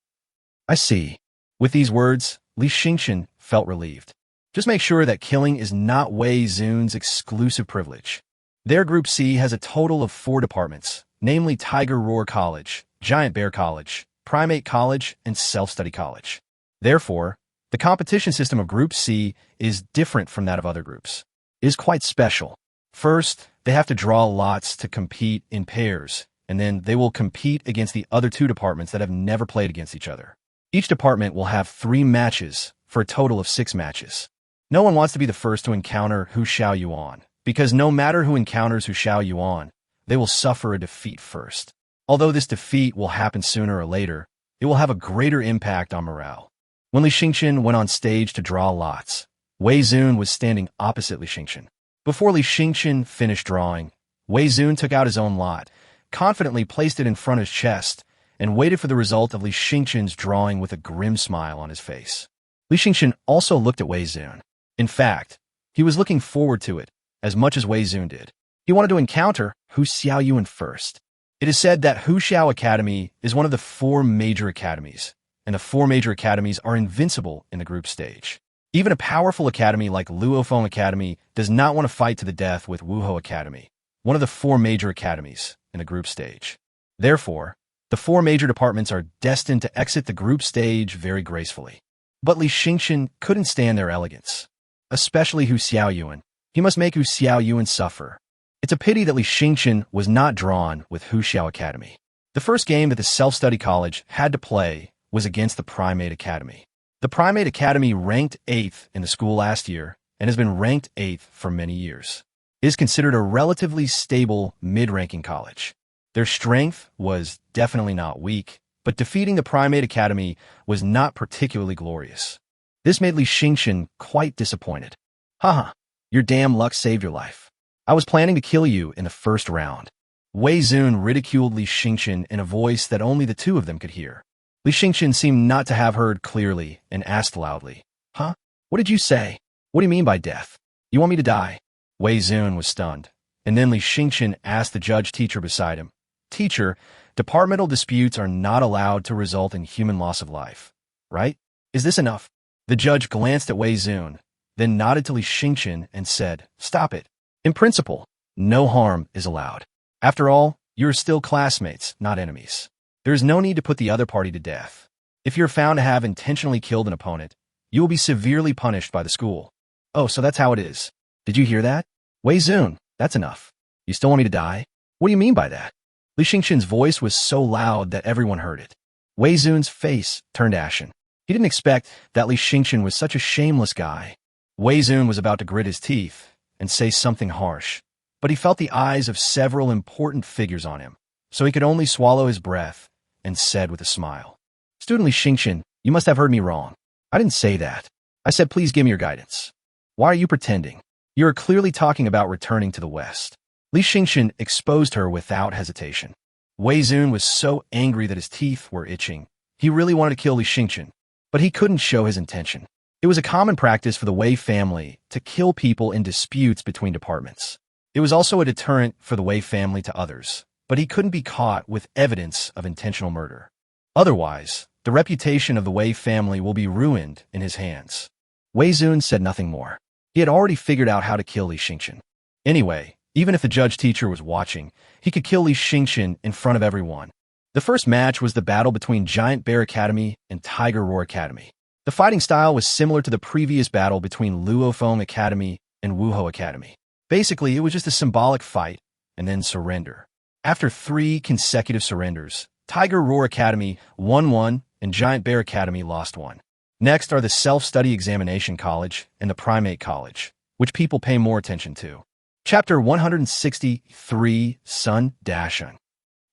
I see. With these words, Li Xingqian felt relieved. Just make sure that killing is not Wei Zun's exclusive privilege. Their Group C has a total of 4 departments, namely Tiger Roar College, Giant Bear College, Primate College, and Self-Study College. Therefore, the competition system of Group C is different from that of other groups. It is quite special. First, they have to draw lots to compete in pairs, and then they will compete against the other 2 departments that have never played against each other. Each department will have 3 matches for a total of 6 matches. No one wants to be the first to encounter Hu Xiaoyuan, because no matter who encounters Hu Xiaoyuan, they will suffer a defeat first. Although this defeat will happen sooner or later, it will have a greater impact on morale. When Li Xingqian went on stage to draw lots, Wei Zun was standing opposite Li Xingqian. Before Li Xingqian finished drawing, Wei Zun took out his own lot, confidently placed it in front of his chest, and waited for the result of Li Xingqian's drawing with a grim smile on his face. Li Xingqian also looked at Wei Zun. In fact, he was looking forward to it as much as Wei Zun did. He wanted to encounter Hu Xiaoyuan first. It is said that Hu Xiao Academy is one of the 4 major academies, and the 4 major academies are invincible in the group stage. Even a powerful academy like Luofeng Academy does not want to fight to the death with Wuhou Academy, one of the 4 major academies in the group stage. Therefore, the 4 major departments are destined to exit the group stage very gracefully. But Li Xingqian couldn't stand their elegance, especially Hu Xiaoyuan. He must make Hu Xiaoyuan suffer. It's a pity that Li Xingqian was not drawn with Hu Xiao Academy. The first game that the self-study college had to play was against the Primate Academy. The Primate Academy ranked 8th in the school last year and has been ranked 8th for many years. It is considered a relatively stable mid-ranking college. Their strength was definitely not weak, but defeating the Primate Academy was not particularly glorious. This made Li Xingqian quite disappointed. Haha, your damn luck saved your life. I was planning to kill you in the first round. Wei Zun ridiculed Li Xingqian in a voice that only the 2 of them could hear. Li Xingqian seemed not to have heard clearly and asked loudly, "Huh? What did you say? What do you mean by death? You want me to die?" Wei Zun was stunned, and then Li Xingqian asked the judge teacher beside him, "Teacher, departmental disputes are not allowed to result in human loss of life, right? Is this enough?" The judge glanced at Wei Zun, then nodded to Li Xingqian and said, "Stop it. In principle, no harm is allowed. After all, you are still classmates, not enemies. There is no need to put the other party to death. If you're found to have intentionally killed an opponent, you will be severely punished by the school." "Oh, so that's how it is. Did you hear that? Wei Zun, that's enough. You still want me to die? What do you mean by that?" Li Xingqian's voice was so loud that everyone heard it. Wei Zun's face turned ashen. He didn't expect that Li Xingqian was such a shameless guy. Wei Zun was about to grit his teeth and say something harsh, but he felt the eyes of several important figures on him, so he could only swallow his breath and said with a smile, "Student Li Xingqian, you must have heard me wrong. I didn't say that. I said please give me your guidance. Why are you pretending? You are clearly talking about returning to the West." Li Xingqian exposed her without hesitation. Wei Zun was so angry that his teeth were itching. He really wanted to kill Li Xingqian, but he couldn't show his intention. It was a common practice for the Wei family to kill people in disputes between departments. It was also a deterrent for the Wei family to others, but he couldn't be caught with evidence of intentional murder. Otherwise, the reputation of the Wei family will be ruined in his hands. Wei Zun said nothing more. He had already figured out how to kill Li Xingqian. Anyway, even if the judge-teacher was watching, he could kill Li Xingqian in front of everyone. The first match was the battle between Giant Bear Academy and Tiger Roar Academy. The fighting style was similar to the previous battle between Luofeng Academy and Wuho Academy. Basically, it was just a symbolic fight and then surrender. After 3 consecutive surrenders, Tiger Roar Academy won 1 and Giant Bear Academy lost 1. Next are the Self-Study Examination College and the Primate College, which people pay more attention to. Chapter 163, Sun Dashun.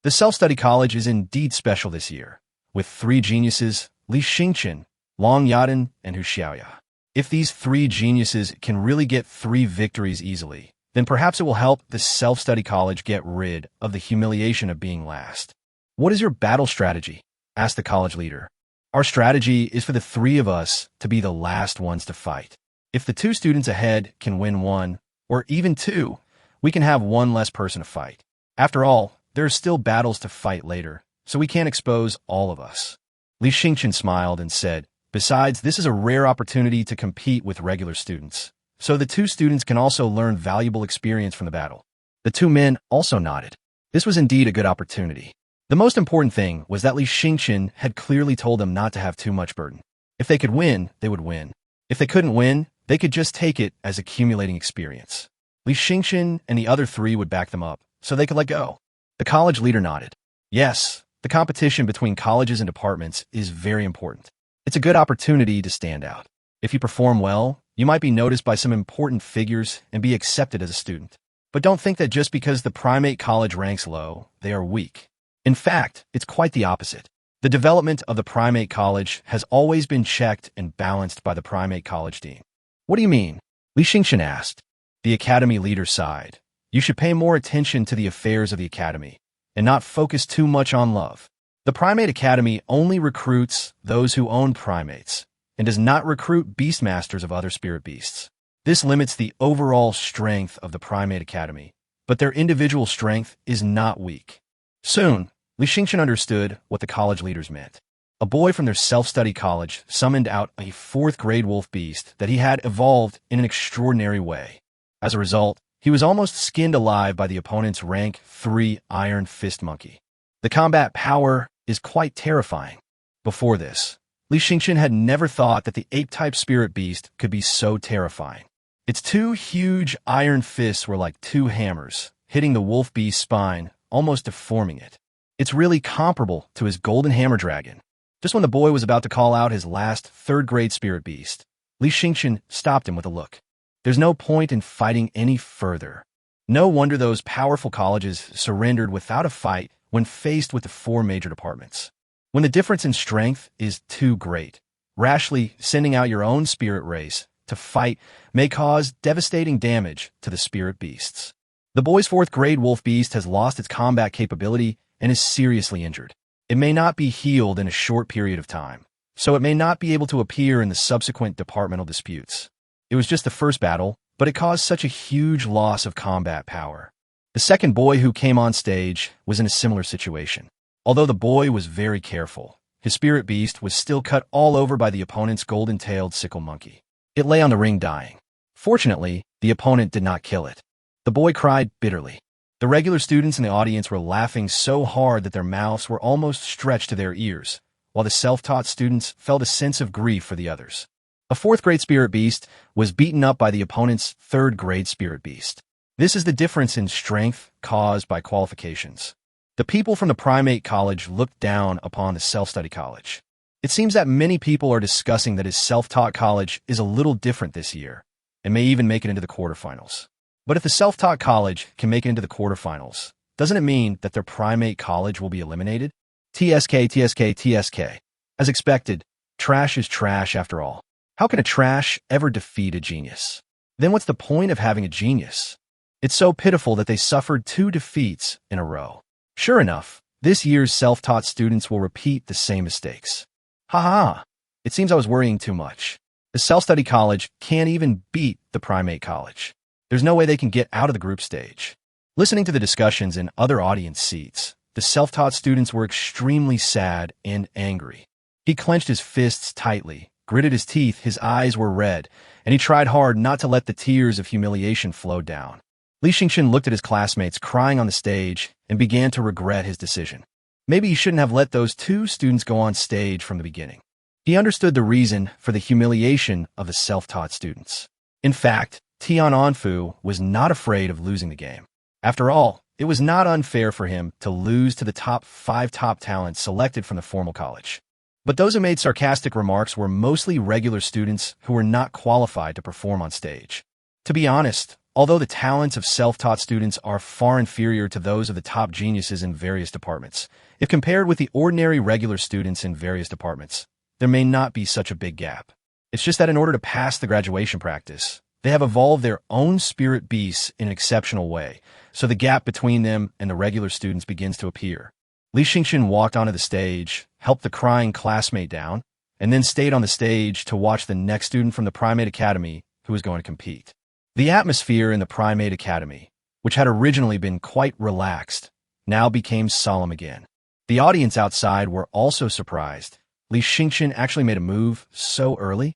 The Self-Study College is indeed special this year, with 3 geniuses, Li Xingqian, Long Yadan, and Hu Xiaoya. If these 3 geniuses can really get 3 victories easily, then perhaps it will help the Self-Study College get rid of the humiliation of being last. "What is your battle strategy?" asked the college leader. "Our strategy is for the 3 of us to be the last ones to fight. If the 2 students ahead can win 1, or even 2, we can have 1 less person to fight. After all, there are still battles to fight later, so we can't expose all of us." Li Xingqian smiled and said, "Besides, this is a rare opportunity to compete with regular students, so the 2 students can also learn valuable experience from the battle." The 2 men also nodded. This was indeed a good opportunity. The most important thing was that Li Xingqian had clearly told them not to have too much burden. If they could win, they would win. If they couldn't win, they could just take it as accumulating experience. Li Xingqian and the other 3 would back them up, so they could let go. The college leader nodded. Yes, the competition between colleges and departments is very important. It's a good opportunity to stand out. If you perform well, you might be noticed by some important figures and be accepted as a student. But don't think that just because the Primate College ranks low, they are weak. In fact, it's quite the opposite. The development of the Primate College has always been checked and balanced by the Primate College team. "What do you mean?" Li Xingqian asked. The academy leader sighed. "You should pay more attention to the affairs of the academy and not focus too much on love. The Primate Academy only recruits those who own primates and does not recruit beastmasters of other spirit beasts. This limits the overall strength of the Primate Academy, but their individual strength is not weak." Soon, Li Xingqian understood what the college leaders meant. A boy from their self-study college summoned out a 4th-grade wolf beast that he had evolved in an extraordinary way. As a result, he was almost skinned alive by the opponent's rank 3 Iron Fist Monkey. The combat power is quite terrifying. Before this, Li Xingqian had never thought that the ape-type spirit beast could be so terrifying. Its 2 huge iron fists were like 2 hammers, hitting the wolf beast's spine, almost deforming it. It's really comparable to his golden hammer dragon. Just when the boy was about to call out his last 3rd-grade spirit beast, Li Xingqian stopped him with a look. There's no point in fighting any further. No wonder those powerful colleges surrendered without a fight when faced with the 4 major departments. When the difference in strength is too great, rashly sending out your own spirit race to fight may cause devastating damage to the spirit beasts. The boy's 4th-grade wolf beast has lost its combat capability and is seriously injured. It may not be healed in a short period of time, so it may not be able to appear in the subsequent departmental disputes. It was just the first battle, but it caused such a huge loss of combat power. The second boy who came on stage was in a similar situation. Although the boy was very careful, his spirit beast was still cut all over by the opponent's golden-tailed sickle monkey. It lay on the ring dying. Fortunately, the opponent did not kill it. The boy cried bitterly. The regular students in the audience were laughing so hard that their mouths were almost stretched to their ears, while the self-taught students felt a sense of grief for the others. A 4th-grade spirit beast was beaten up by the opponent's 3rd-grade spirit beast. This is the difference in strength caused by qualifications. The people from the Primate College looked down upon the Self-Study College. It seems that many people are discussing that his self-taught college is a little different this year and may even make it into the quarterfinals. But if the self-taught college can make it into the quarterfinals, doesn't it mean that their primate college will be eliminated? TSK, TSK, TSK. As expected, trash is trash after all. How can a trash ever defeat a genius? Then what's the point of having a genius? It's so pitiful that they suffered 2 defeats in a row. Sure enough, this year's self-taught students will repeat the same mistakes. Ha ha ha. It seems I was worrying too much. The self-study college can't even beat the primate college. There's no way they can get out of the group stage. Listening to the discussions in other audience seats, the self-taught students were extremely sad and angry. He clenched his fists tightly, gritted his teeth, his eyes were red, and he tried hard not to let the tears of humiliation flow down. Li Yueming looked at his classmates crying on the stage and began to regret his decision. Maybe he shouldn't have let those 2 students go on stage from the beginning. He understood the reason for the humiliation of the self-taught students. In fact, Tian Anfu was not afraid of losing the game. After all, it was not unfair for him to lose to the top 5 top talents selected from the formal college. But those who made sarcastic remarks were mostly regular students who were not qualified to perform on stage. To be honest, although the talents of self-taught students are far inferior to those of the top geniuses in various departments, if compared with the ordinary regular students in various departments, there may not be such a big gap. It's just that in order to pass the graduation practice, they have evolved their own spirit beasts in an exceptional way, so the gap between them and the regular students begins to appear. Li Yueming walked onto the stage, helped the crying classmate down, and then stayed on the stage to watch the next student from the Primate Academy who was going to compete. The atmosphere in the Primate Academy, which had originally been quite relaxed, now became solemn again. The audience outside were also surprised. Li Yueming actually made a move so early.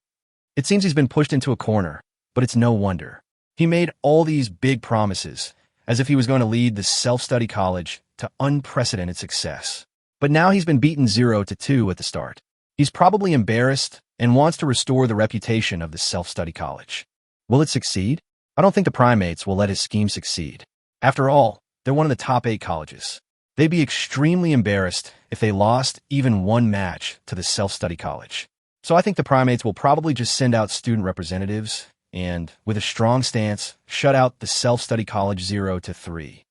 It seems he's been pushed into a corner, but it's no wonder. He made all these big promises, as if he was going to lead the self-study college to unprecedented success. But now he's been beaten 0-2 at the start. He's probably embarrassed and wants to restore the reputation of the self-study college. Will it succeed? I don't think the primates will let his scheme succeed. After all, they're one of the top 8 colleges. They'd be extremely embarrassed if they lost even one match to the self-study college. So I think the primates will probably just send out student representatives and, with a strong stance, shut out the self-study college 0-3.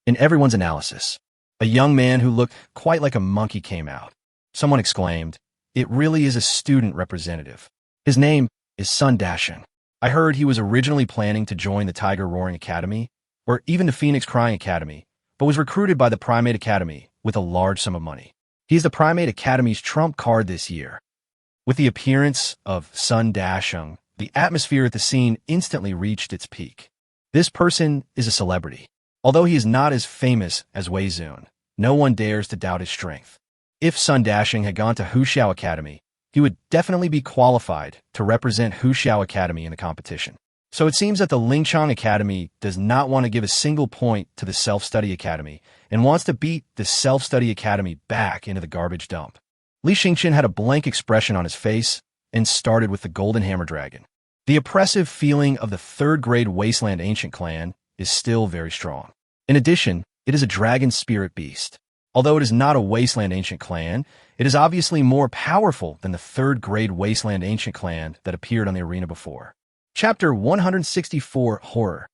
In everyone's analysis, a young man who looked quite like a monkey came out. Someone exclaimed, "It really is a student representative. His name is Sun Dasheng. I heard he was originally planning to join the Tiger Roaring Academy, or even the Phoenix Crying Academy, but was recruited by the Primate Academy with a large sum of money. He's the Primate Academy's trump card this year." With the appearance of Sun Dasheng, the atmosphere at the scene instantly reached its peak. This person is a celebrity. Although he is not as famous as Wei Zun, no one dares to doubt his strength. If Sun Dasheng had gone to Huxiao Academy, he would definitely be qualified to represent Huxiao Academy in the competition. So it seems that the Lingchang Academy does not want to give a single point to the Self-Study Academy and wants to beat the Self-Study Academy back into the garbage dump. Li Yueming had a blank expression on his face and started with the Golden Hammer Dragon. The oppressive feeling of the 3rd grade Wasteland Ancient Clan is still very strong. In addition, it is a dragon spirit beast. Although it is not a Wasteland Ancient Clan, it is obviously more powerful than the 3rd grade Wasteland Ancient Clan that appeared on the arena before. Chapter 164, Horror.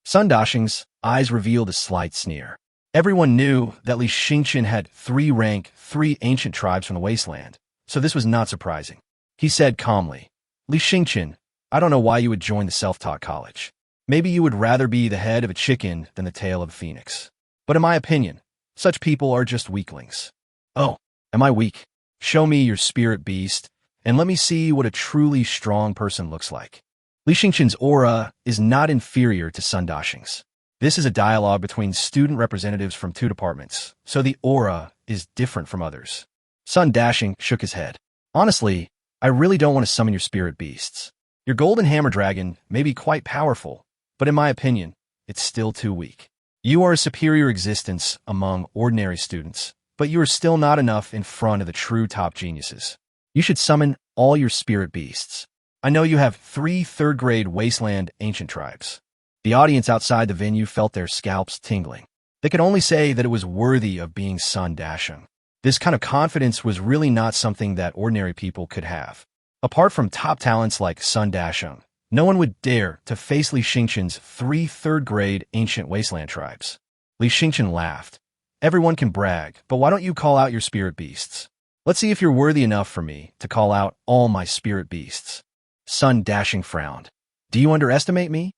Sun Dasheng's eyes revealed a slight sneer. Everyone knew that Li Yueming had 3 ancient tribes from the Wasteland, so this was not surprising. He said calmly, "Li Yueming, I don't know why you would join the self-taught college. Maybe you would rather be the head of a chicken than the tail of a phoenix. But in my opinion, such people are just weaklings." "Oh, am I weak? Show me your spirit beast, and let me see what a truly strong person looks like." Li Yueming's aura is not inferior to Sun Dasheng's. This is a dialogue between student representatives from 2 departments, so the aura is different from others. Sun Dasheng shook his head. "Honestly, I really don't want to summon your spirit beasts. Your Golden Hammer Dragon may be quite powerful, but in my opinion, it's still too weak. You are a superior existence among ordinary students, but you are still not enough in front of the true top geniuses. You should summon all your spirit beasts. I know you have 3 3rd grade Wasteland Ancient Tribes." The audience outside the venue felt their scalps tingling. They could only say that it was worthy of being Sun Dasheng. This kind of confidence was really not something that ordinary people could have. Apart from top talents like Sun Dasheng, no one would dare to face Li Xingqian's 3 third-grade ancient wasteland tribes. Li Xingqian laughed. Everyone can brag, but why don't you call out your spirit beasts? Let's see if you're worthy enough for me to call out all my spirit beasts. Sun Dasheng frowned. Do you underestimate me?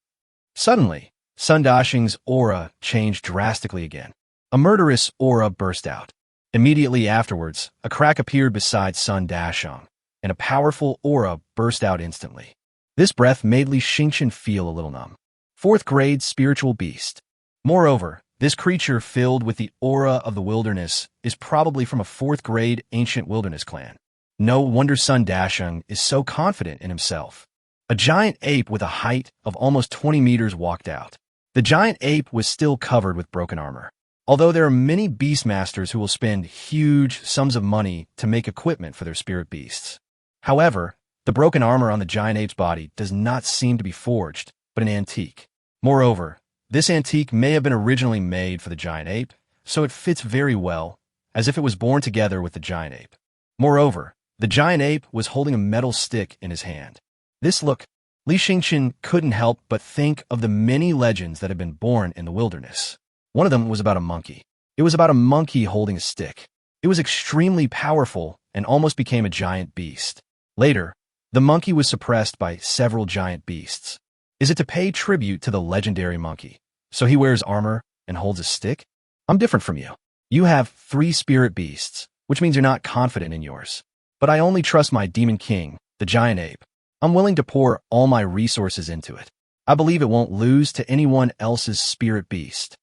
Suddenly, Sun Dasheng's aura changed drastically again. A murderous aura burst out. Immediately afterwards, a crack appeared beside Sun Dasheng, and a powerful aura burst out instantly. This breath made Li Xingqian feel a little numb. 4th grade spiritual beast. Moreover, this creature filled with the aura of the wilderness is probably from a 4th grade ancient wilderness clan. No wonder Sun Dasheng is so confident in himself. A giant ape with a height of almost 20 meters walked out. The giant ape was still covered with broken armor. Although there are many Beastmasters who will spend huge sums of money to make equipment for their spirit beasts. However, the broken armor on the giant ape's body does not seem to be forged, but an antique. Moreover, this antique may have been originally made for the giant ape, so it fits very well, as if it was born together with the giant ape. Moreover, the giant ape was holding a metal stick in his hand. This look, Li Xingqian couldn't help but think of the many legends that had been born in the wilderness. One of them was about a monkey. It was about a monkey holding a stick. It was extremely powerful and almost became a giant beast. Later, the monkey was suppressed by several giant beasts. Is it to pay tribute to the legendary monkey? So he wears armor and holds a stick? I'm different from you. You have 3 spirit beasts, which means you're not confident in yours. But I only trust my demon king, the giant ape. I'm willing to pour all my resources into it. I believe it won't lose to anyone else's spirit beast.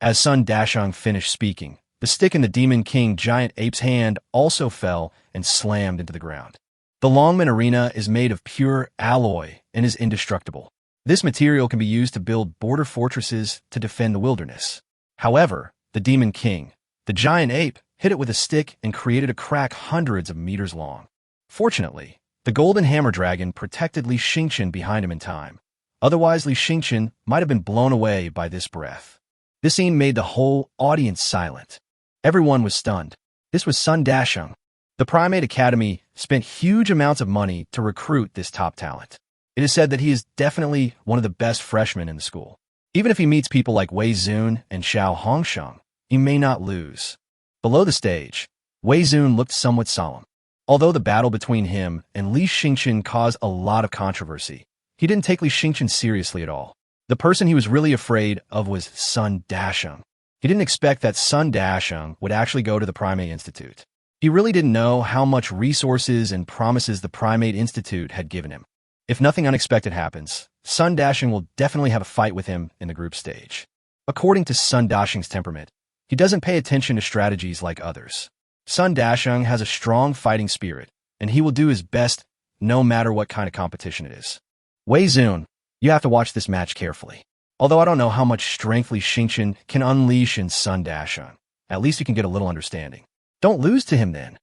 As Sun Dasheng finished speaking, the stick in the Demon King Giant Ape's hand also fell and slammed into the ground. The Longman Arena is made of pure alloy and is indestructible. This material can be used to build border fortresses to defend the wilderness. However, the Demon King, the Giant Ape, hit it with a stick and created a crack hundreds of meters long. Fortunately, the Golden Hammer Dragon protected Li Xingqian behind him in time. Otherwise, Li Xingqian might have been blown away by this breath. This scene made the whole audience silent. Everyone was stunned. This was Sun Dasheng. The Primate Academy spent huge amounts of money to recruit this top talent. It is said that he is definitely one of the best freshmen in the school. Even if he meets people like Wei Zun and Xiao Hongsheng, he may not lose. Below the stage, Wei Zun looked somewhat solemn. Although the battle between him and Li Xingqian caused a lot of controversy, he didn't take Li Xingqian seriously at all. The person he was really afraid of was Sun Dasheng. He didn't expect that Sun Dasheng would actually go to the Primate Institute. He really didn't know how much resources and promises the Primate Institute had given him. If nothing unexpected happens, Sun Dasheng will definitely have a fight with him in the group stage. According to Sun Dasheng's temperament, he doesn't pay attention to strategies like others. Sun Dasheng has a strong fighting spirit, and he will do his best no matter what kind of competition it is. Wei Zun, you have to watch this match carefully. Although I don't know how much strength Li Xingqian can unleash in Sun Dasheng, at least you can get a little understanding. Don't lose to him then.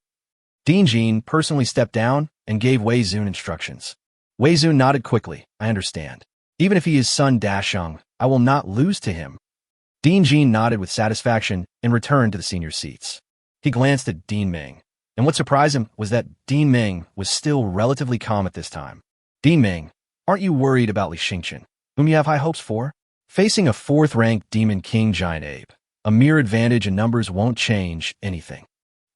Dean Jin personally stepped down and gave Wei Zun instructions. Wei Zun nodded quickly. I understand. Even if he is Sun Dasheng, I will not lose to him. Dean Jin nodded with satisfaction and returned to the senior seats. He glanced at Dean Ming, and what surprised him was that Dean Ming was still relatively calm at this time. Dean Ming, aren't you worried about Li Xingqian, whom you have high hopes for? Facing a 4th-ranked Demon King Giant Ape, a mere advantage in numbers won't change anything.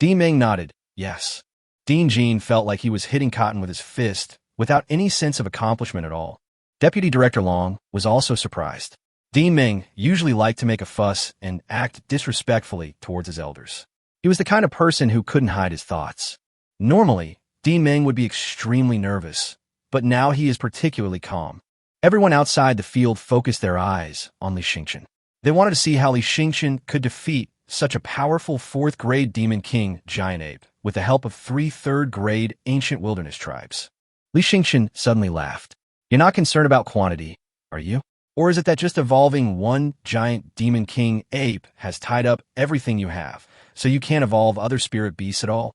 Dean Ming nodded, yes. Dean Jin felt like he was hitting cotton with his fist without any sense of accomplishment at all. Deputy Director Long was also surprised. Dean Ming usually liked to make a fuss and act disrespectfully towards his elders. He was the kind of person who couldn't hide his thoughts. Normally, Dean Ming would be extremely nervous, but now he is particularly calm. Everyone outside the field focused their eyes on Li Xingqian. They wanted to see how Li Xingqian could defeat such a powerful 4th-grade Demon King Giant Ape with the help of 3 3rd-grade ancient wilderness tribes. Li Xingqian suddenly laughed. You're not concerned about quantity, are you? Or is it that just evolving one giant Demon King Ape has tied up everything you have, so you can't evolve other spirit beasts at all?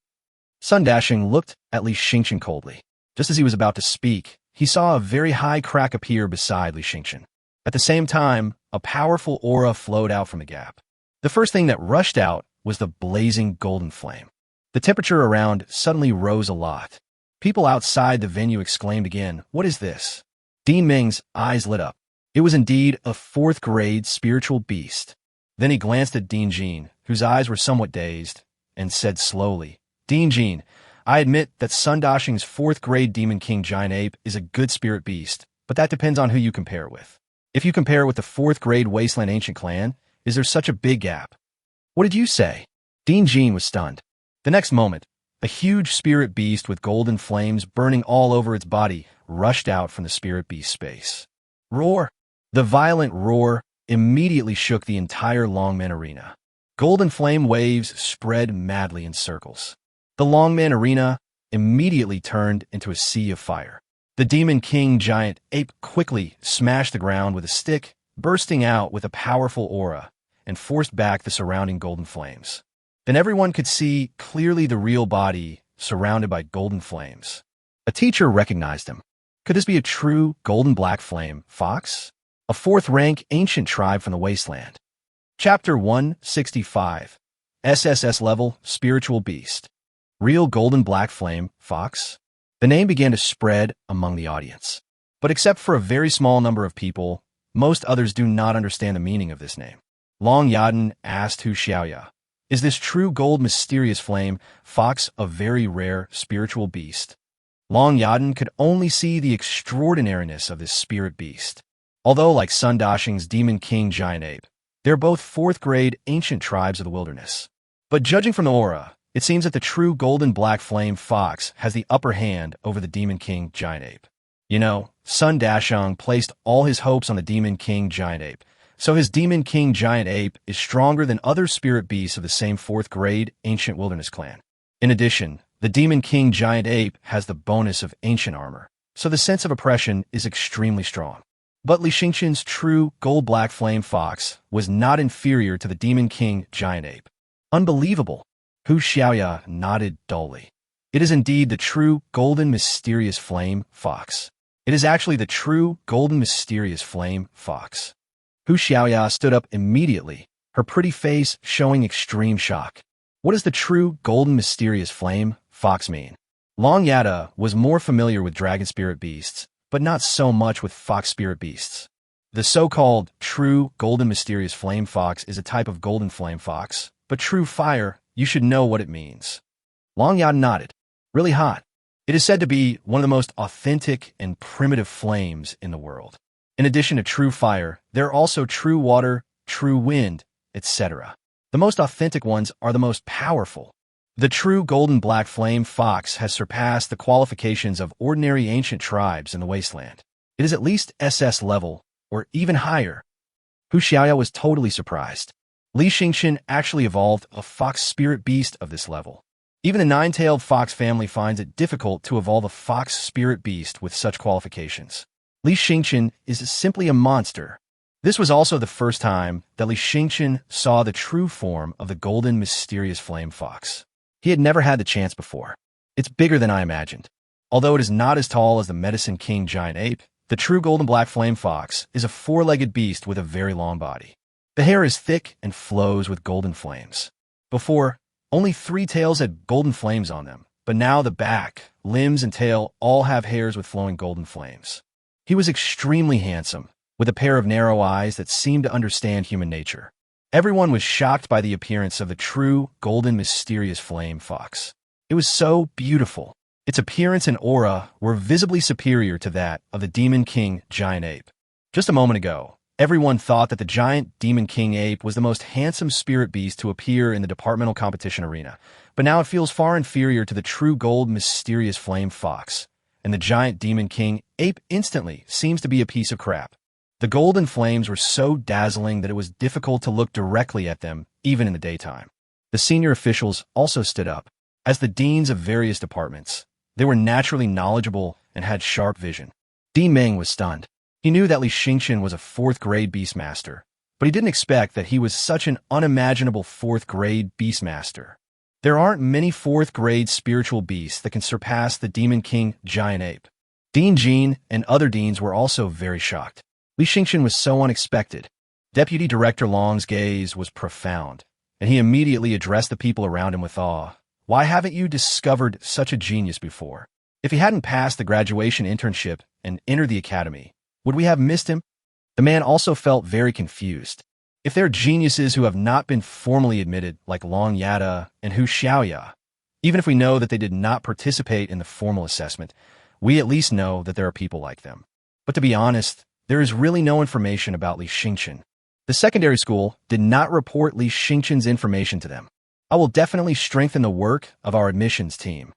Sun Dasheng looked at Li Xingqian coldly. Just as he was about to speak, he saw a very high crack appear beside Li Xingqian. At the same time, a powerful aura flowed out from the gap. The first thing that rushed out was the blazing golden flame. The temperature around suddenly rose a lot. People outside the venue exclaimed again, "What is this?" Li Yueming's eyes lit up. It was indeed a fourth-grade spiritual beast. Then he glanced at Jincan, whose eyes were somewhat dazed, and said slowly, "Jincan, I admit that Sun Dashing's fourth-grade Demon King Giant Ape is a good spirit beast, but that depends on who you compare it with. If you compare it with the fourth-grade Wasteland Ancient Clan, is there such a big gap?" "What did you say?" Jincan was stunned. The next moment, a huge spirit beast with golden flames burning all over its body rushed out from the spirit beast space. Roar! The violent roar immediately shook the entire Longman Arena. Golden flame waves spread madly in circles. The Longman Arena immediately turned into a sea of fire. The Demon King Giant Ape quickly smashed the ground with a stick, bursting out with a powerful aura, and forced back the surrounding golden flames. Then everyone could see clearly the real body surrounded by golden flames. A teacher recognized him. Could this be a true golden black flame fox? A fourth-rank ancient tribe from the wasteland. Chapter 165. SSS Level Spiritual Beast. Real golden black flame fox? The name began to spread among the audience. But except for a very small number of people, most others do not understand the meaning of this name. Long Yaden asked Hu Xiaoya, "Is this true gold mysterious flame fox a very rare spiritual beast?" Long Yaden could only see the extraordinariness of this spirit beast. Although, like Sun Dashing's Demon King Giant Ape, they're both fourth-grade ancient tribes of the wilderness. But judging from the aura, it seems that the true golden black flame fox has the upper hand over the Demon King Giant Ape. You know, Sun Dashang placed all his hopes on the Demon King Giant Ape, so his Demon King Giant Ape is stronger than other spirit beasts of the same fourth-grade ancient wilderness clan. In addition, the Demon King Giant Ape has the bonus of ancient armor, so the sense of oppression is extremely strong. But Li Xingqian's true gold-black flame fox was not inferior to the Demon King Giant Ape. Unbelievable! Hu Xiaoya nodded dully. It is indeed the true golden mysterious flame fox. It is actually the true golden mysterious flame fox. Hu Xiaoya stood up immediately, her pretty face showing extreme shock. What does the true golden mysterious flame fox mean? Long Yada was more familiar with dragon spirit beasts, but not so much with fox spirit beasts. The so-called true golden mysterious flame fox is a type of golden flame fox, but true fire, you should know what it means. Long Yada nodded. Really hot. It is said to be one of the most authentic and primitive flames in the world. In addition to true fire, there are also true water, true wind, etc. The most authentic ones are the most powerful. The true golden black flame fox has surpassed the qualifications of ordinary ancient tribes in the wasteland. It is at least SS level, or even higher. Hu Xiaoya was totally surprised. Li Xingqian actually evolved a fox spirit beast of this level. Even the nine-tailed fox family finds it difficult to evolve a fox spirit beast with such qualifications. Li Xingqian is simply a monster. This was also the first time that Li Xingqian saw the true form of the golden mysterious flame fox. He had never had the chance before. It's bigger than I imagined. Although it is not as tall as the Medicine King Giant Ape, the true golden black flame fox is a four-legged beast with a very long body. The hair is thick and flows with golden flames. Before, only 3 tails had golden flames on them, but now the back, limbs, and tail all have hairs with flowing golden flames. He was extremely handsome, with a pair of narrow eyes that seemed to understand human nature. Everyone was shocked by the appearance of the true golden mysterious flame fox. It was so beautiful. Its appearance and aura were visibly superior to that of the Demon King Giant Ape. Just a moment ago, everyone thought that the giant Demon King Ape was the most handsome spirit beast to appear in the departmental competition arena, but now it feels far inferior to the true gold mysterious flame fox, and the giant Demon King Ape instantly seems to be a piece of crap. The golden flames were so dazzling that it was difficult to look directly at them, even in the daytime. The senior officials also stood up. As the deans of various departments, they were naturally knowledgeable and had sharp vision. Li Yueming was stunned. He knew that Li Xingqian was a 4th-grade Beastmaster, but he didn't expect that he was such an unimaginable 4th-grade Beastmaster. There aren't many 4th-grade spiritual beasts that can surpass the Demon King Giant Ape. Dean Jean and other deans were also very shocked. Li Xingqian was so unexpected. Deputy Director Long's gaze was profound. and he immediately addressed the people around him with awe. Why haven't you discovered such a genius before? If he hadn't passed the graduation internship and entered the academy, would we have missed him? The man also felt very confused. If there are geniuses who have not been formally admitted, like Long Yada and Hu Xiaoya, even if we know that they did not participate in the formal assessment, we at least know that there are people like them. But to be honest, there is really no information about Li Xingchen. The secondary school did not report Li Xingchen's information to them. I will definitely strengthen the work of our admissions team.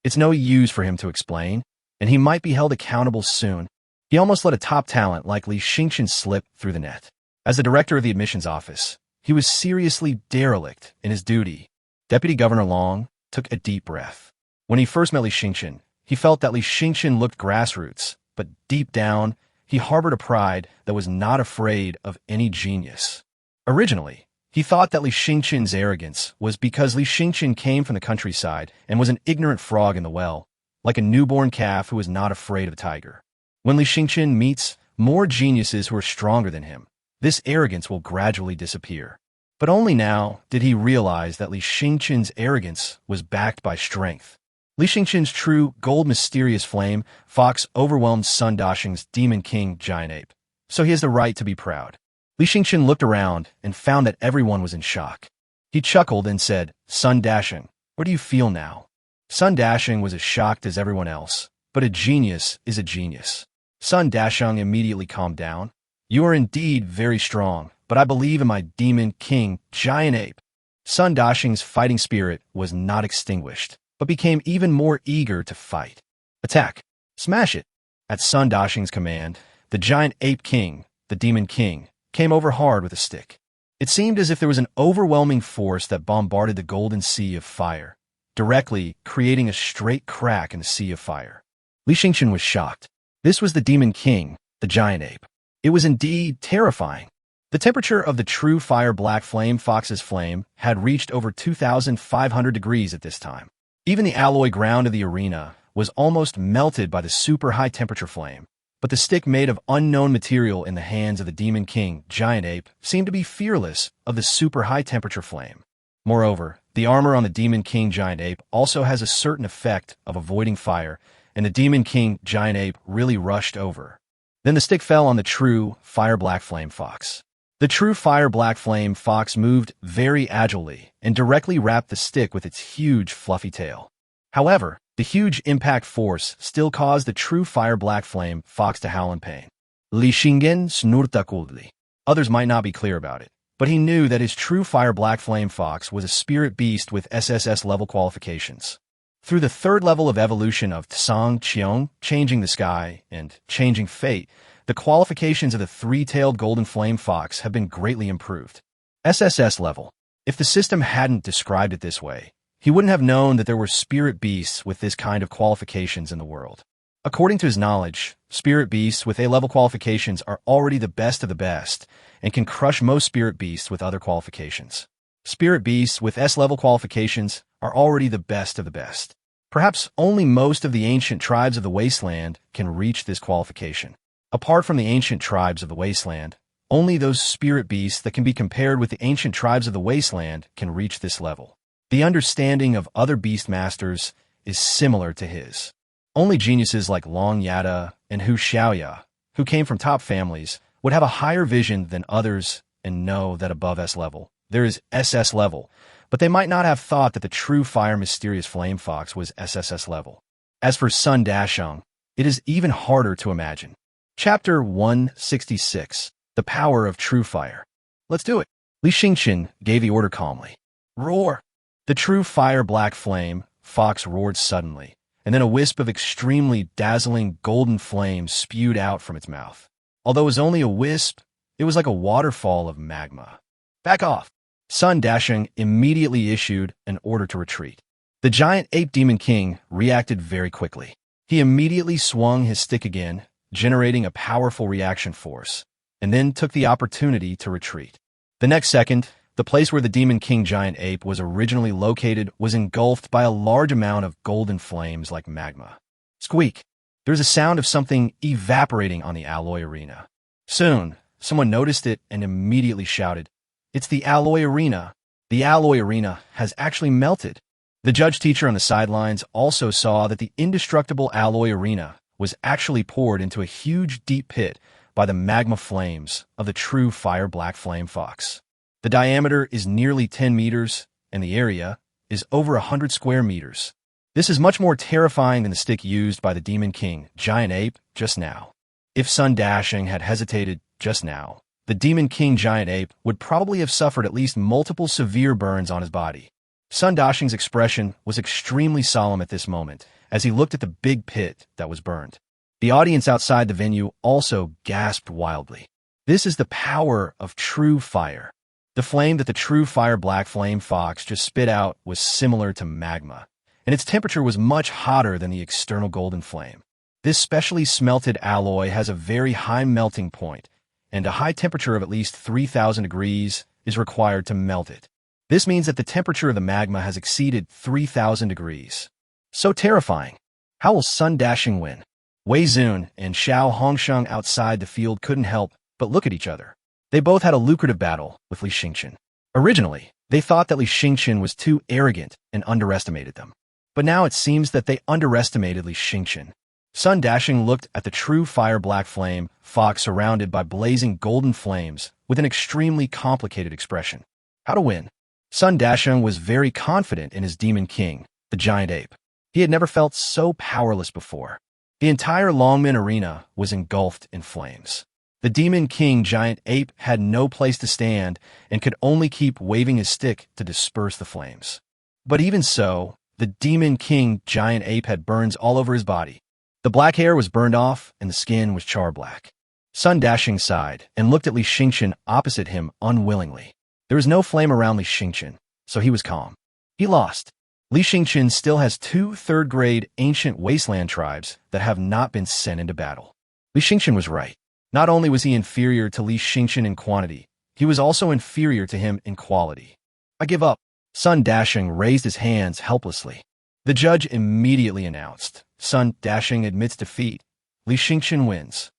It's no use for him to explain, and he might be held accountable soon. He almost let a top talent like Li Xingchen slip through the net. As the director of the admissions office, he was seriously derelict in his duty. Deputy Governor Long took a deep breath. When he first met Li Xingchen, he felt that Li Xingchen looked grassroots, but deep down, he harbored a pride that was not afraid of any genius. Originally, he thought that Li Xingchen's arrogance was because Li Xingchen came from the countryside and was an ignorant frog in the well, like a newborn calf who was not afraid of a tiger. When Li Xingchen meets more geniuses who are stronger than him, this arrogance will gradually disappear. But only now did he realize that Li Xingchen's arrogance was backed by strength. Li Xingchen's true gold mysterious flame fox overwhelmed Sun Dasheng's demon king giant ape, so he has the right to be proud. Li Xingchen looked around and found that everyone was in shock. He chuckled and said, Sun Dasheng, what do you feel now? Sun Dasheng was as shocked as everyone else, but a genius is a genius. Sun Dasheng immediately calmed down. You are indeed very strong, but I believe in my demon king giant ape. Sun Dasheng's fighting spirit was not extinguished, but became even more eager to fight. Attack! Smash it! At Sun Dasheng's command, the giant ape king, the demon king, came over hard with a stick. It seemed as if there was an overwhelming force that bombarded the golden sea of fire, directly creating a straight crack in the sea of fire. Li Xingchen was shocked. This was the demon king, the giant ape. It was indeed terrifying. The temperature of the true fire black flame fox's flame had reached over 2,500 degrees at this time. Even the alloy ground of the arena was almost melted by the super high temperature flame, but the stick made of unknown material in the hands of the demon king giant ape seemed to be fearless of the super high temperature flame. Moreover, the armor on the demon king giant ape also has a certain effect of avoiding fire, and the demon king giant ape really rushed over. Then the stick fell on the true fire black flame fox. The true fire black flame fox moved very agilely and directly wrapped the stick with its huge fluffy tail. However, the huge impact force still caused the true fire black flame fox to howl in pain. Li Xingen snurta coldly. Others might not be clear about it, but he knew that his true fire black flame fox was a spirit beast with SSS level qualifications. Through the third level of evolution of Tsang Qiong, changing the sky, and changing fate, the qualifications of the three-tailed golden flame fox have been greatly improved. SSS level. If the system hadn't described it this way, he wouldn't have known that there were spirit beasts with this kind of qualifications in the world. According to his knowledge, spirit beasts with A-level qualifications are already the best of the best and can crush most spirit beasts with other qualifications. Spirit beasts with S-level qualifications are already the best of the best. Perhaps only most of the ancient tribes of the wasteland can reach this qualification. Apart from the ancient tribes of the wasteland, only those spirit beasts that can be compared with the ancient tribes of the wasteland can reach this level. The understanding of other Beastmasters is similar to his. Only geniuses like Long Yada and Hu Xiaoya, who came from top families, would have a higher vision than others and know that above S level, there is SS level, but they might not have thought that the true fire mysterious flame fox was SSS level. As for Sun Dasheng, it is even harder to imagine. Chapter 166, The Power of True Fire. Let's do it. Li Xingchen gave the order calmly. Roar! The true fire black flame fox roared suddenly, and then a wisp of extremely dazzling golden flame spewed out from its mouth. Although it was only a wisp, it was like a waterfall of magma. Back off! Sun Dasheng immediately issued an order to retreat. The giant ape demon king reacted very quickly. He immediately swung his stick again, generating a powerful reaction force, and then took the opportunity to retreat. The next second, the place where the demon king giant ape was originally located was engulfed by a large amount of golden flames like magma. Squeak! There's a sound of something evaporating on the alloy arena. Soon, someone noticed it and immediately shouted, "It's the alloy arena!" The alloy arena has actually melted. The judge teacher on the sidelines also saw that the indestructible alloy arena was actually poured into a huge deep pit by the magma flames of the true fire black flame fox. The diameter is nearly 10 meters, and the area is over 100 square meters. This is much more terrifying than the stick used by the Demon King, Giant Ape, just now. If Sun Dashing had hesitated just now, the Demon King Giant Ape would probably have suffered at least multiple severe burns on his body. Sun Dashing's expression was extremely solemn at this moment as he looked at the big pit that was burned. The audience outside the venue also gasped wildly. This is the power of true fire. The flame that the true fire black flame fox just spit out was similar to magma, and its temperature was much hotter than the external golden flame. This specially smelted alloy has a very high melting point, and a high temperature of at least 3,000 degrees is required to melt it. This means that the temperature of the magma has exceeded 3,000 degrees. So terrifying. How will Sun Dashing win? Wei Zun and Xiao Hongsheng outside the field couldn't help but look at each other. They both had a lucrative battle with Li Xingchen. Originally, they thought that Li Xingchen was too arrogant and underestimated them. But now it seems that they underestimated Li Xingchen. Sun Dashing looked at the true fire black flame fox surrounded by blazing golden flames with an extremely complicated expression. How to win? Sun Dashing was very confident in his Demon King, the Giant Ape. He had never felt so powerless before. The entire Longmen arena was engulfed in flames. The Demon King Giant Ape had no place to stand and could only keep waving his stick to disperse the flames. But even so, the Demon King Giant Ape had burns all over his body. The black hair was burned off and the skin was char black. Sun Dashing sighed and looked at Li Xingchen opposite him unwillingly. There was no flame around Li Xingchen, so he was calm. He lost. Li Xingchen still has 2 third-grade ancient wasteland tribes that have not been sent into battle. Li Xingchen was right. Not only was he inferior to Li Xingchen in quantity, he was also inferior to him in quality. I give up. Sun Dashing raised his hands helplessly. The judge immediately announced, Sun Dashing admits defeat. Li Xingchen wins.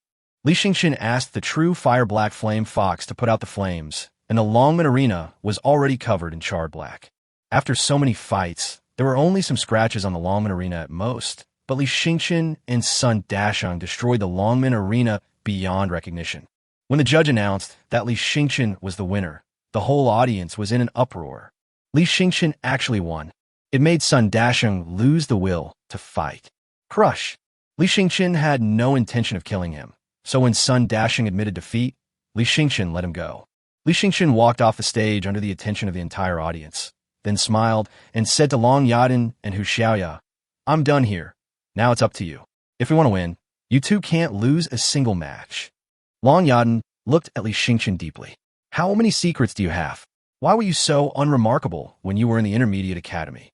Li Xingchen asked the true fire black flame fox to put out the flames, and the Longmen arena was already covered in charred black. After so many fights, there were only some scratches on the Longmen arena at most, but Li Xingchen and Sun Dashing destroyed the Longmen arena beyond recognition. When the judge announced that Li Xingchen was the winner, the whole audience was in an uproar. Li Xingchen actually won. It made Sun Dashing lose the will to fight. Crush. Li Xingchen had no intention of killing him, so when Sun Dashing admitted defeat, Li Xingchen let him go. Li Xingchen walked off the stage under the attention of the entire audience, then smiled and said to Long Yaden and Hu Xiaoya, I'm done here. Now it's up to you. If we want to win, you two can't lose a single match. Long Yaden looked at Li Xingchen deeply. How many secrets do you have? Why were you so unremarkable when you were in the intermediate academy?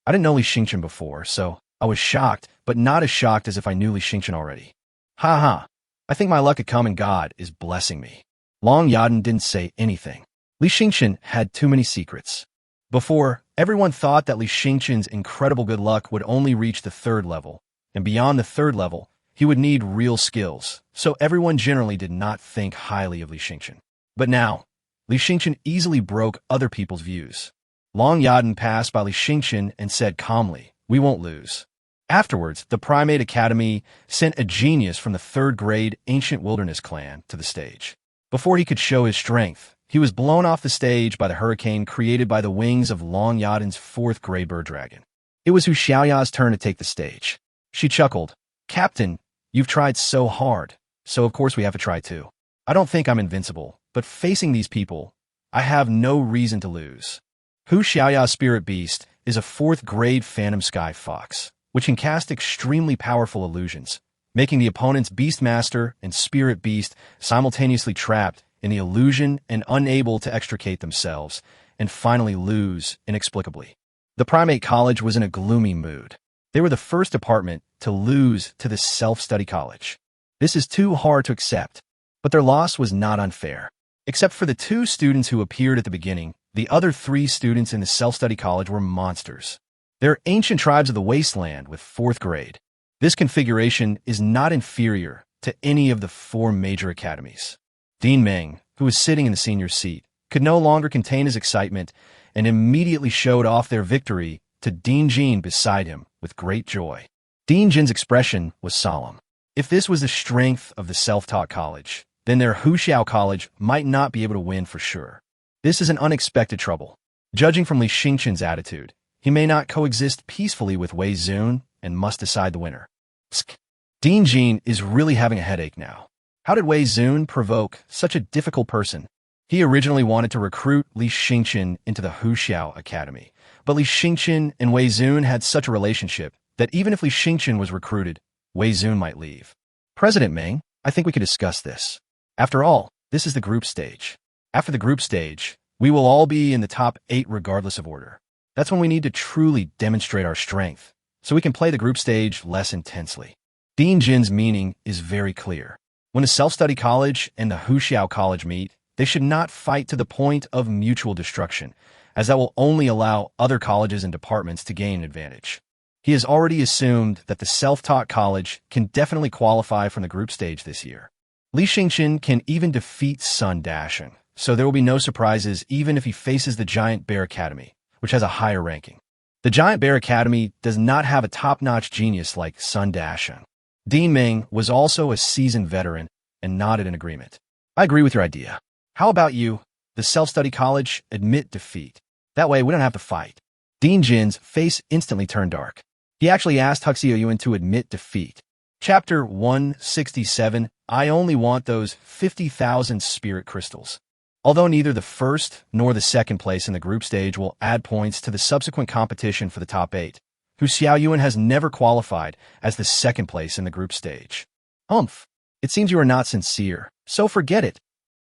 I didn't know Li Xingchen before, so I was shocked, but not as shocked as if I knew Li Xingchen already. Ha ha. I think my luck at common God is blessing me. Long Yaden didn't say anything. Li Xingchen had too many secrets. Before, everyone thought that Li Xingchen's incredible good luck would only reach the 3rd level, and beyond the 3rd level, he would need real skills, so everyone generally did not think highly of Li Xingchen. But now, Li Xingchen easily broke other people's views. Long Yaden passed by Li Xingchen and said calmly, we won't lose. Afterwards, the Primate Academy sent a genius from the 3rd grade Ancient Wilderness clan to the stage. Before he could show his strength, he was blown off the stage by the hurricane created by the wings of Long Yaden's 4th grade bird dragon. It was Hu Xiaoya's turn to take the stage. She chuckled, Captain, you've tried so hard, so of course we have to try too. I don't think I'm invincible, but facing these people, I have no reason to lose. Hu Xiaoya's spirit beast is a 4th grade phantom sky fox, which can cast extremely powerful illusions, making the opponent's Beastmaster and spirit beast simultaneously trapped in the illusion and unable to extricate themselves, and finally lose inexplicably. The Primate College was in a gloomy mood. They were the first department to lose to the self-study college. This is too hard to accept, but their loss was not unfair. Except for the 2 students who appeared at the beginning, the other 3 students in the self-study college were monsters. They're ancient tribes of the wasteland with 4th grade. This configuration is not inferior to any of the 4 major academies. Dean Meng, who was sitting in the senior seat, could no longer contain his excitement and immediately showed off their victory to Dean Jin beside him with great joy. Dean Jin's expression was solemn. If this was the strength of the self-taught college, then their Huxiao college might not be able to win for sure. This is an unexpected trouble. Judging from Li Xingqin's attitude, he may not coexist peacefully with Wei Zun and must decide the winner. Psst. Dean Jin is really having a headache now. How did Wei Zun provoke such a difficult person? He originally wanted to recruit Li Xingqin into the Huxiao Academy, but Li Xingqin and Wei Zun had such a relationship that even if Li Xingqin was recruited, Wei Zun might leave. President Meng, I think we could discuss this. After all, this is the group stage. After the group stage, we will all be in the top 8 regardless of order. That's when we need to truly demonstrate our strength, so we can play the group stage less intensely. Dean Jin's meaning is very clear. When the self-study college and the Huxiao college meet, they should not fight to the point of mutual destruction, as that will only allow other colleges and departments to gain an advantage. He has already assumed that the self-taught college can definitely qualify from the group stage this year. Li Xingqin can even defeat Sun Dasheng, so there will be no surprises even if he faces the Giant Bear Academy, which has a higher ranking. The Giant Bear Academy does not have a top-notch genius like Sun Dasheng. Dean Meng was also a seasoned veteran and nodded in agreement. I agree with your idea. How about you? The self-study college admit defeat. That way we don't have to fight. Dean Jin's face instantly turned dark. He actually asked Li Yueming to admit defeat. Chapter 167, I only want those 50,000 spirit crystals. Although neither the first nor the second place in the group stage will add points to the subsequent competition for the top 8, Xiao Yuan has never qualified as the second place in the group stage. Humph! It seems you are not sincere, so forget it.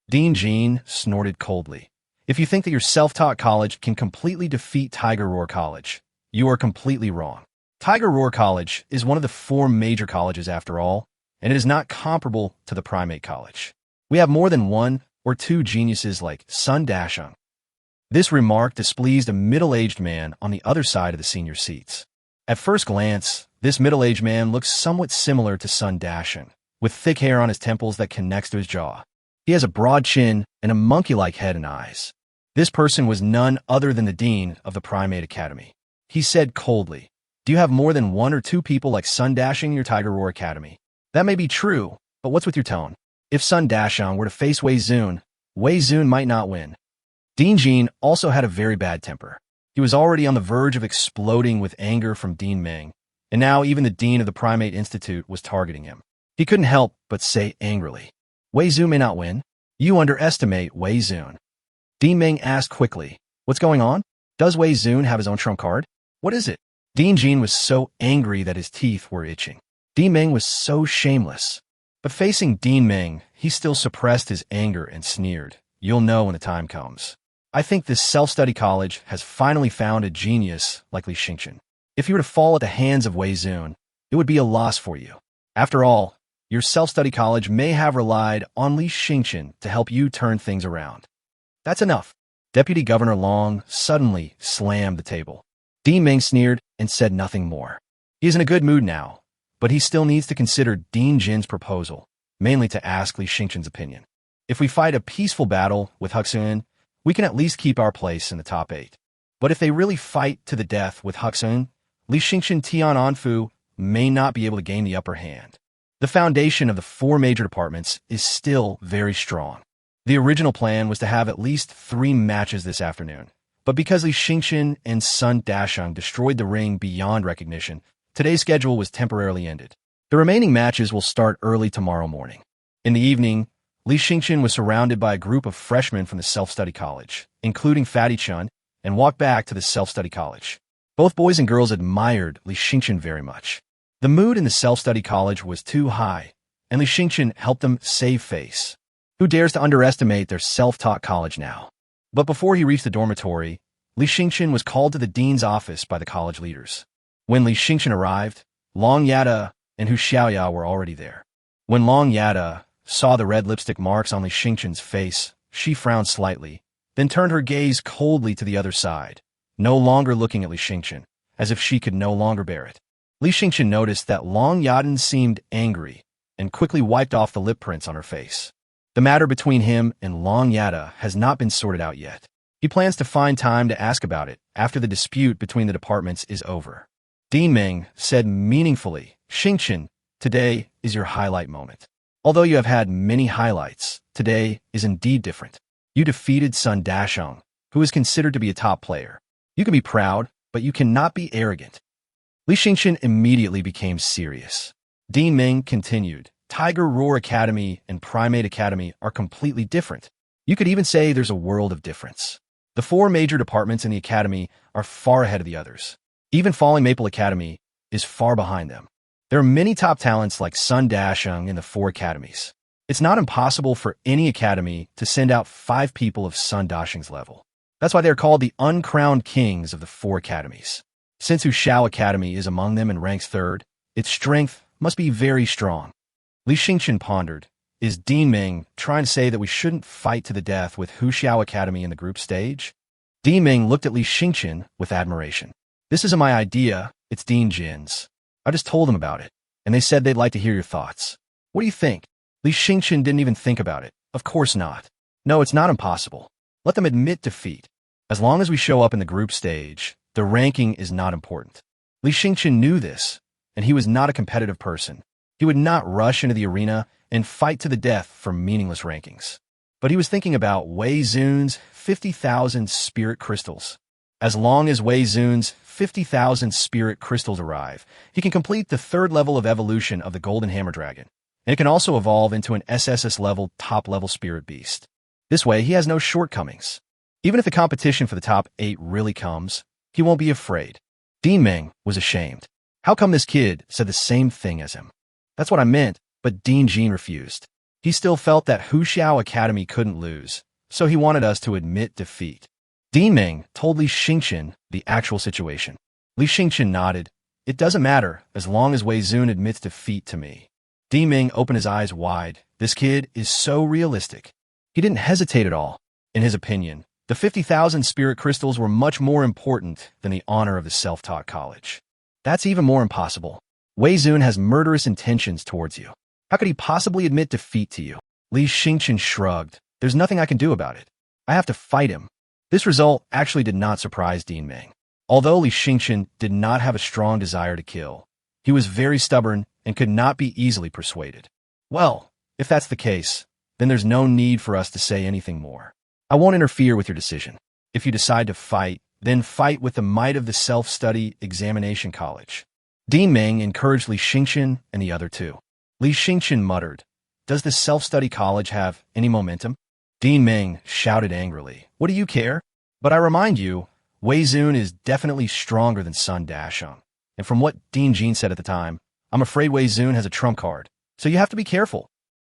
Dean Jin snorted coldly. If you think that your self-taught college can completely defeat Tiger Roar College, you are completely wrong. Tiger Roar College is one of the 4 major colleges after all, and it is not comparable to the Primate College. We have more than 1 or 2 geniuses like Sun Dasheng. This remark displeased a middle-aged man on the other side of the senior seats. At first glance, this middle-aged man looks somewhat similar to Sun Dasheng, with thick hair on his temples that connects to his jaw. He has a broad chin and a monkey-like head and eyes. This person was none other than the dean of the Primate Academy. He said coldly, "Do you have more than 1 or 2 people like Sun Dasheng in your Tiger Roar Academy?" That may be true, but what's with your tone? If Sun Dasheng were to face Wei Zun might not win. Dean Jin also had a very bad temper. He was already on the verge of exploding with anger from Dean Meng, and now even the dean of the Primate Institute was targeting him. He couldn't help but say angrily, "Wei Zun may not win. You underestimate Wei Zun." Dean Meng asked quickly, "What's going on? Does Wei Zun have his own trump card? What is it?" Dean Jin was so angry that his teeth were itching. Dean Meng was so shameless. But facing Dean Meng, he still suppressed his anger and sneered, "You'll know when the time comes. I think this self-study college has finally found a genius like Li Xingqin. If you were to fall at the hands of Wei Zun, it would be a loss for you. After all, your self-study college may have relied on Li Xingqin to help you turn things around." That's enough. Deputy Governor Long suddenly slammed the table. Dean Meng sneered and said nothing more. He is in a good mood now, but he still needs to consider Dean Jin's proposal, mainly to ask Li Xingqin's opinion. If we fight a peaceful battle with Huxun, we can at least keep our place in the top 8. But if they really fight to the death with Huxun, Li Xingqin Tian Anfu may not be able to gain the upper hand. The foundation of the 4 major departments is still very strong. The original plan was to have at least 3 matches this afternoon, but because Li Xingqin and Sun Dasheng destroyed the ring beyond recognition, today's schedule was temporarily ended. The remaining matches will start early tomorrow morning. In the evening, Li Xingqin was surrounded by a group of freshmen from the self-study college, including Fatty Chun, and walked back to the self-study college. Both boys and girls admired Li Xingqin very much. The mood in the self-study college was too high, and Li Xingqin helped them save face. Who dares to underestimate their self-taught college now? But before he reached the dormitory, Li Xingqin was called to the dean's office by the college leaders. When Li Xingqin arrived, Long Yada and Hu Xiaoya were already there. When Long Yada saw the red lipstick marks on Li Xingqin's face, she frowned slightly, then turned her gaze coldly to the other side, no longer looking at Li Xingqin, as if she could no longer bear it. Li Xingqin noticed that Long Yadan seemed angry and quickly wiped off the lip prints on her face. The matter between him and Long Yada has not been sorted out yet. He plans to find time to ask about it after the dispute between the departments is over. Ming said meaningfully, Xingqian, today is your highlight moment. Although you have had many highlights, today is indeed different. You defeated Sun Dasheng, who is considered to be a top player. You can be proud, but you cannot be arrogant. Li Xingqian immediately became serious. Ming continued, Tiger Roar Academy and Primate Academy are completely different. You could even say there's a world of difference. The 4 major departments in the academy are far ahead of the others. Even Falling Maple Academy is far behind them. There are many top talents like Sun Dasheng in the 4 academies. It's not impossible for any academy to send out 5 people of Sun Dasheng's level. That's why they are called the uncrowned kings of the 4 academies. Since Wuxiao Academy is among them and ranks 3rd, its strength must be very strong. Li Xingqian pondered, is Ming trying to say that we shouldn't fight to the death with Wuxiao Academy in the group stage? Ming looked at Li Xingqian with admiration. This isn't my idea, it's Dean Jin's. I just told them about it, and they said they'd like to hear your thoughts. What do you think? Li Xingqian didn't even think about it. Of course not. No, it's not impossible. Let them admit defeat. As long as we show up in the group stage, the ranking is not important. Li Xingqian knew this, and he was not a competitive person. He would not rush into the arena and fight to the death for meaningless rankings. But he was thinking about Wei Zun's 50,000 spirit crystals. As long as Wei Zun's 50,000 spirit crystals arrive, he can complete the 3rd level of evolution of the Golden Hammer Dragon, and it can also evolve into an SSS-level top-level spirit beast. This way, he has no shortcomings. Even if the competition for the top 8 really comes, he won't be afraid. Ming was ashamed. How come this kid said the same thing as him? That's what I meant, but Dean Jin refused. He still felt that Wuxiao Academy couldn't lose, so he wanted us to admit defeat. Ming told Li Xingqian the actual situation. Li Xingqian nodded. It doesn't matter as long as Wei Zun admits defeat to me. Ming opened his eyes wide. This kid is so realistic. He didn't hesitate at all. In his opinion, the 50,000 spirit crystals were much more important than the honor of the self-taught college. That's even more impossible. Wei Zun has murderous intentions towards you. How could he possibly admit defeat to you? Li Xingqian shrugged. There's nothing I can do about it. I have to fight him. This result actually did not surprise Ming. Although Li Xingqian did not have a strong desire to kill, he was very stubborn and could not be easily persuaded. Well, if that's the case, then there's no need for us to say anything more. I won't interfere with your decision. If you decide to fight, then fight with the might of the self-study examination college. Ming encouraged Li Xingqian and the other 2. Li Xingqian muttered, does the self-study college have any momentum? Ming shouted angrily, what do you care? But I remind you, Wei Zun is definitely stronger than Sun Dasheng. And from what Dean Jin said at the time, I'm afraid Wei Zun has a trump card, so you have to be careful.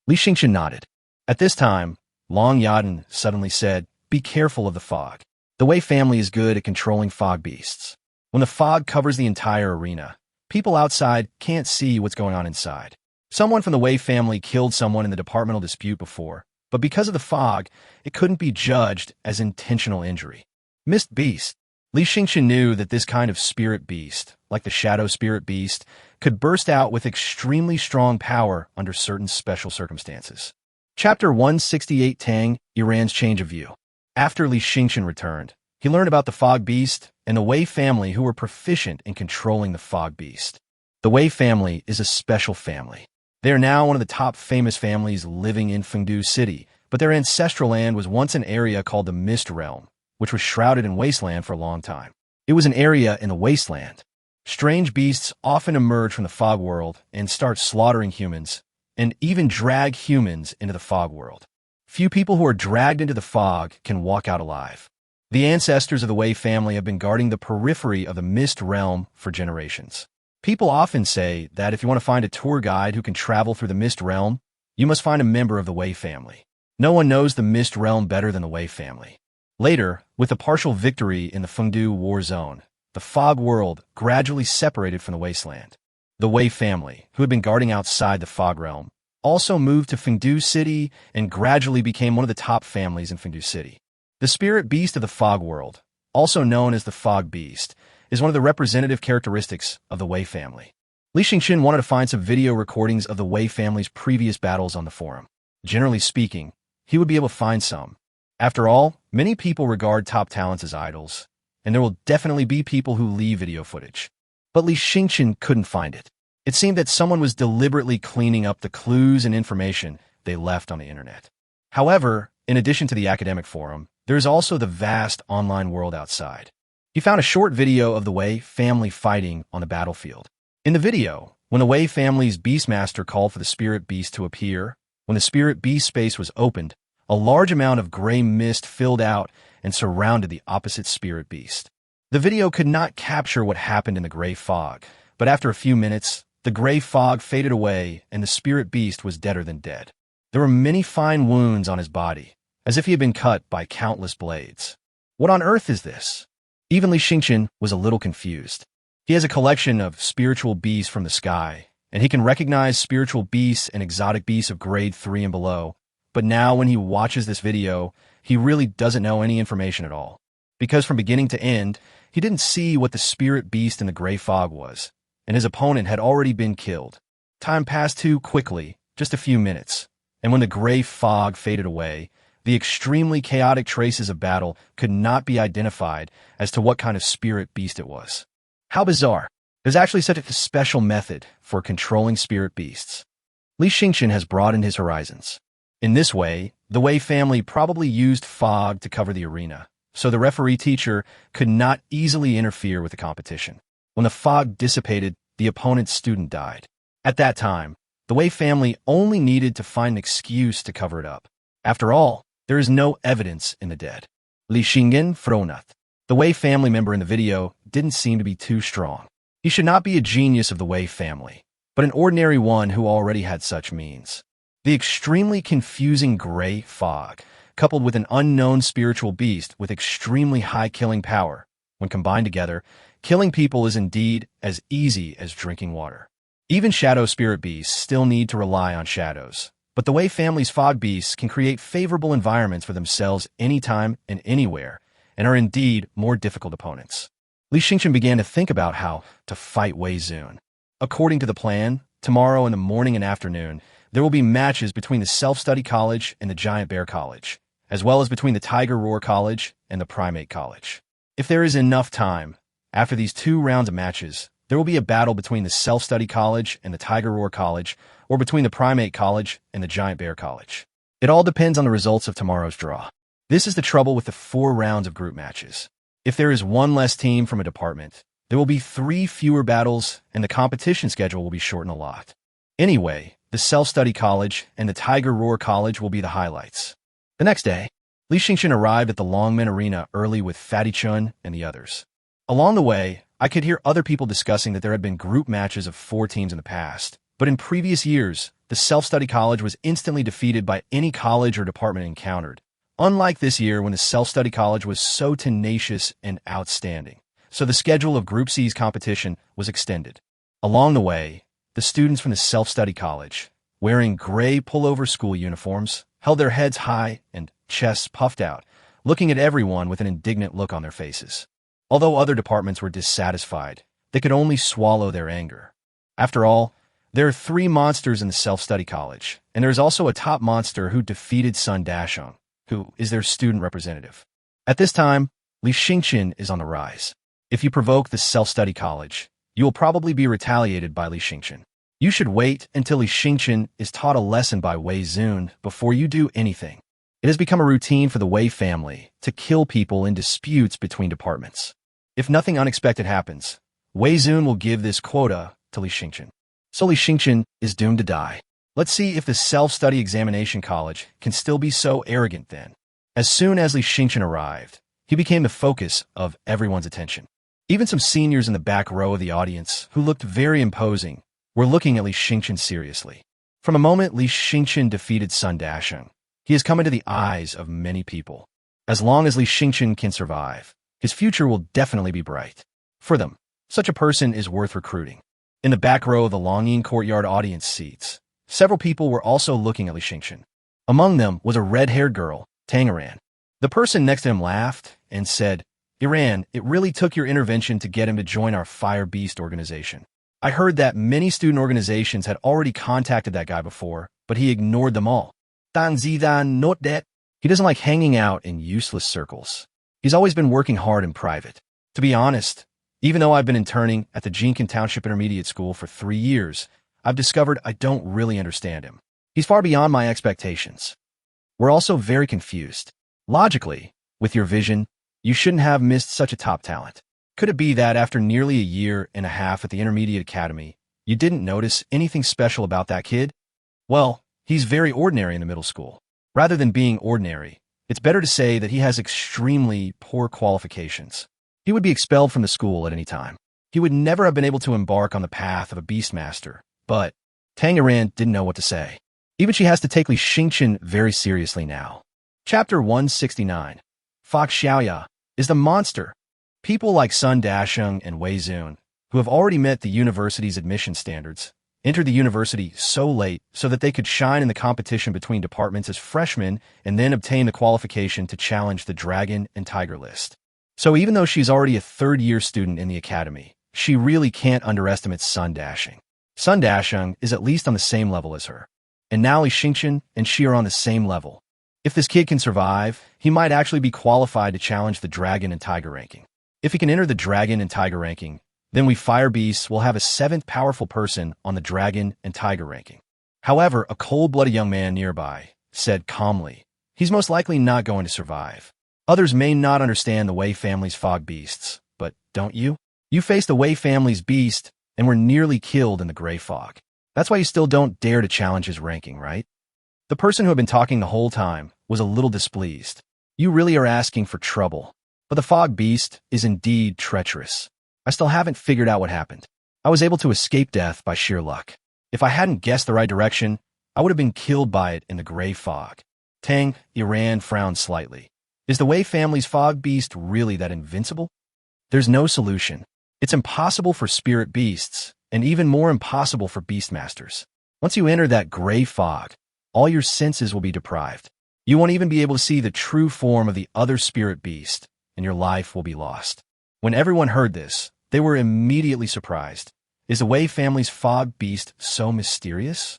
Li Xingqian nodded. At this time, Long Yaden suddenly said, be careful of the fog. The Wei family is good at controlling fog beasts. When the fog covers the entire arena, people outside can't see what's going on inside. Someone from the Wei family killed someone in the departmental dispute before, but because of the fog, it couldn't be judged as intentional injury. Mist Beast. Li Xingqian knew that this kind of spirit beast, like the Shadow Spirit Beast, could burst out with extremely strong power under certain special circumstances. Chapter 168 Tang, Iran's Change of View. After Li Xingqian returned, he learned about the Fog Beast and the Wei family who were proficient in controlling the Fog Beast. The Wei family is a special family. They are now one of the top famous families living in Fengdu City, but their ancestral land was once an area called the Mist Realm, which was shrouded in wasteland for a long time. It was an area in the wasteland. Strange beasts often emerge from the fog world and start slaughtering humans, and even drag humans into the fog world. Few people who are dragged into the fog can walk out alive. The ancestors of the Wei family have been guarding the periphery of the Mist Realm for generations. People often say that if you want to find a tour guide who can travel through the Mist Realm, you must find a member of the Wei family. No one knows the Mist Realm better than the Wei family. Later, with a partial victory in the Fengdu War Zone, the fog world gradually separated from the wasteland. The Wei family, who had been guarding outside the fog realm, also moved to Fengdu City and gradually became one of the top families in Fengdu City. The spirit beast of the fog world, also known as the Fog Beast, is one of the representative characteristics of the Wei family. Li Xingqian wanted to find some video recordings of the Wei family's previous battles on the forum. Generally speaking, he would be able to find some. After all, many people regard top talents as idols, and there will definitely be people who leave video footage. But Li Xingqian couldn't find it. It seemed that someone was deliberately cleaning up the clues and information they left on the internet. However, in addition to the academic forum, there is also the vast online world outside. He found a short video of the Wei family fighting on the battlefield. In the video, when the Wei family's Beastmaster called for the spirit beast to appear, when the spirit beast space was opened, a large amount of gray mist filled out and surrounded the opposite spirit beast. The video could not capture what happened in the gray fog, but after a few minutes, the gray fog faded away and the spirit beast was deader than dead. There were many fine wounds on his body, as if he had been cut by countless blades. What on earth is this? Even Li Xingqian was a little confused. He has a collection of spiritual beasts from the sky, and he can recognize spiritual beasts and exotic beasts of grade 3 and below, but now when he watches this video, he really doesn't know any information at all. Because from beginning to end, he didn't see what the spirit beast in the gray fog was, and his opponent had already been killed. Time passed too quickly, just a few minutes, and when the gray fog faded away, the extremely chaotic traces of battle could not be identified as to what kind of spirit beast it was. How bizarre. There's actually such a special method for controlling spirit beasts. Li Xingqian has broadened his horizons. In this way, the Wei family probably used fog to cover the arena, so the referee teacher could not easily interfere with the competition. When the fog dissipated, the opponent's student died. At that time, the Wei family only needed to find an excuse to cover it up. After all, there is no evidence in the dead. Li Xingqian Fronath. The Wei family member in the video didn't seem to be too strong. He should not be a genius of the Wei family, but an ordinary one who already had such means. The extremely confusing gray fog, coupled with an unknown spiritual beast with extremely high killing power, when combined together, killing people is indeed as easy as drinking water. Even shadow spirit beasts still need to rely on shadows, but the Wei family's fog beasts can create favorable environments for themselves anytime and anywhere, and are indeed more difficult opponents. Li Xingqian began to think about how to fight Wei Zun. According to the plan, tomorrow in the morning and afternoon, there will be matches between the Self-Study College and the Giant Bear College, as well as between the Tiger Roar College and the Primate College. If there is enough time, after these 2 rounds of matches, there will be a battle between the Self-Study College and the Tiger Roar College, or between the Primate College and the Giant Bear College. It all depends on the results of tomorrow's draw. This is the trouble with the 4 rounds of group matches. If there is 1 less team from a department, there will be 3 fewer battles, and the competition schedule will be shortened a lot. Anyway, the Self-Study College and the Tiger Roar College will be the highlights. The next day, Li Xingqian arrived at the Longmen Arena early with Fatty Chun and the others. Along the way, I could hear other people discussing that there had been group matches of 4 teams in the past, but in previous years, the Self-Study College was instantly defeated by any college or department encountered, unlike this year when the Self-Study College was so tenacious and outstanding. So the schedule of Group C's competition was extended. Along the way, the students from the Self-Study College, wearing gray pullover school uniforms, held their heads high and chests puffed out, looking at everyone with an indignant look on their faces. Although other departments were dissatisfied, they could only swallow their anger. After all, there are 3 monsters in the Self-Study College, and there is also a top monster who defeated Sun Dashong, who is their student representative. At this time, Li Xingqian is on the rise. If you provoke the Self-Study College, you will probably be retaliated by Li Xingqian. You should wait until Li Xingqian is taught a lesson by Wei Zun before you do anything. It has become a routine for the Wei family to kill people in disputes between departments. If nothing unexpected happens, Wei Zun will give this quota to Li Xingqian. So Li Xingqian is doomed to die. Let's see if the Self-Study Examination College can still be so arrogant then. As soon as Li Xingqian arrived, he became the focus of everyone's attention. Even some seniors in the back row of the audience, who looked very imposing, were looking at Li Xingqian seriously. From the moment Li Xingqian defeated Sun Dashong, he has come into the eyes of many people. As long as Li Xingqian can survive, his future will definitely be bright. For them, such a person is worth recruiting. In the back row of the Longyin Courtyard audience seats, several people were also looking at Li Xingqian. Among them was a red-haired girl, Tamer. The person next to him laughed and said, "Iran, it really took your intervention to get him to join our Fire Beast organization. I heard that many student organizations had already contacted that guy before, but he ignored them all." Dan Zidan, note that. He doesn't like hanging out in useless circles. He's always been working hard in private. To be honest, even though I've been interning at the Jincan Township Intermediate School for 3 years, I've discovered I don't really understand him. He's far beyond my expectations. We're also very confused. Logically, with your vision, you shouldn't have missed such a top talent. Could it be that after nearly a year and a half at the Intermediate Academy, you didn't notice anything special about that kid? Well, he's very ordinary in the middle school. Rather than being ordinary, it's better to say that he has extremely poor qualifications. He would be expelled from the school at any time. He would never have been able to embark on the path of a Beastmaster. But Tamer didn't know what to say. Even she has to take Li Yueming very seriously now. Chapter 169. Fox Xiaoya is the monster. People like Sun Dasheng and Wei Zun, who have already met the university's admission standards, entered the university so late so that they could shine in the competition between departments as freshmen and then obtain the qualification to challenge the Dragon and Tiger list. So even though she's already a third-year student in the academy, she really can't underestimate Sun Dasheng. Sun Dasheng is at least on the same level as her. And now Li Yueming and she are on the same level. If this kid can survive, he might actually be qualified to challenge the Dragon and Tiger ranking. If he can enter the Dragon and Tiger ranking, then we Fire Beasts will have a 7th powerful person on the Dragon and Tiger ranking. However, a cold-blooded young man nearby said calmly, he's most likely not going to survive. Others may not understand the Wei family's fog beasts, but don't you? You faced the Wei family's beast and were nearly killed in the gray fog. That's why you still don't dare to challenge his ranking, right? The person who had been talking the whole time was a little displeased. You really are asking for trouble. But the fog beast is indeed treacherous. I still haven't figured out what happened. I was able to escape death by sheer luck. If I hadn't guessed the right direction, I would have been killed by it in the gray fog. Tang Iran frowned slightly. Is the Wei family's fog beast really that invincible? There's no solution. It's impossible for spirit beasts, and even more impossible for Beastmasters. Once you enter that gray fog, all your senses will be deprived. You won't even be able to see the true form of the other spirit beast, and your life will be lost. When everyone heard this, they were immediately surprised. Is the Wei family's fog beast so mysterious?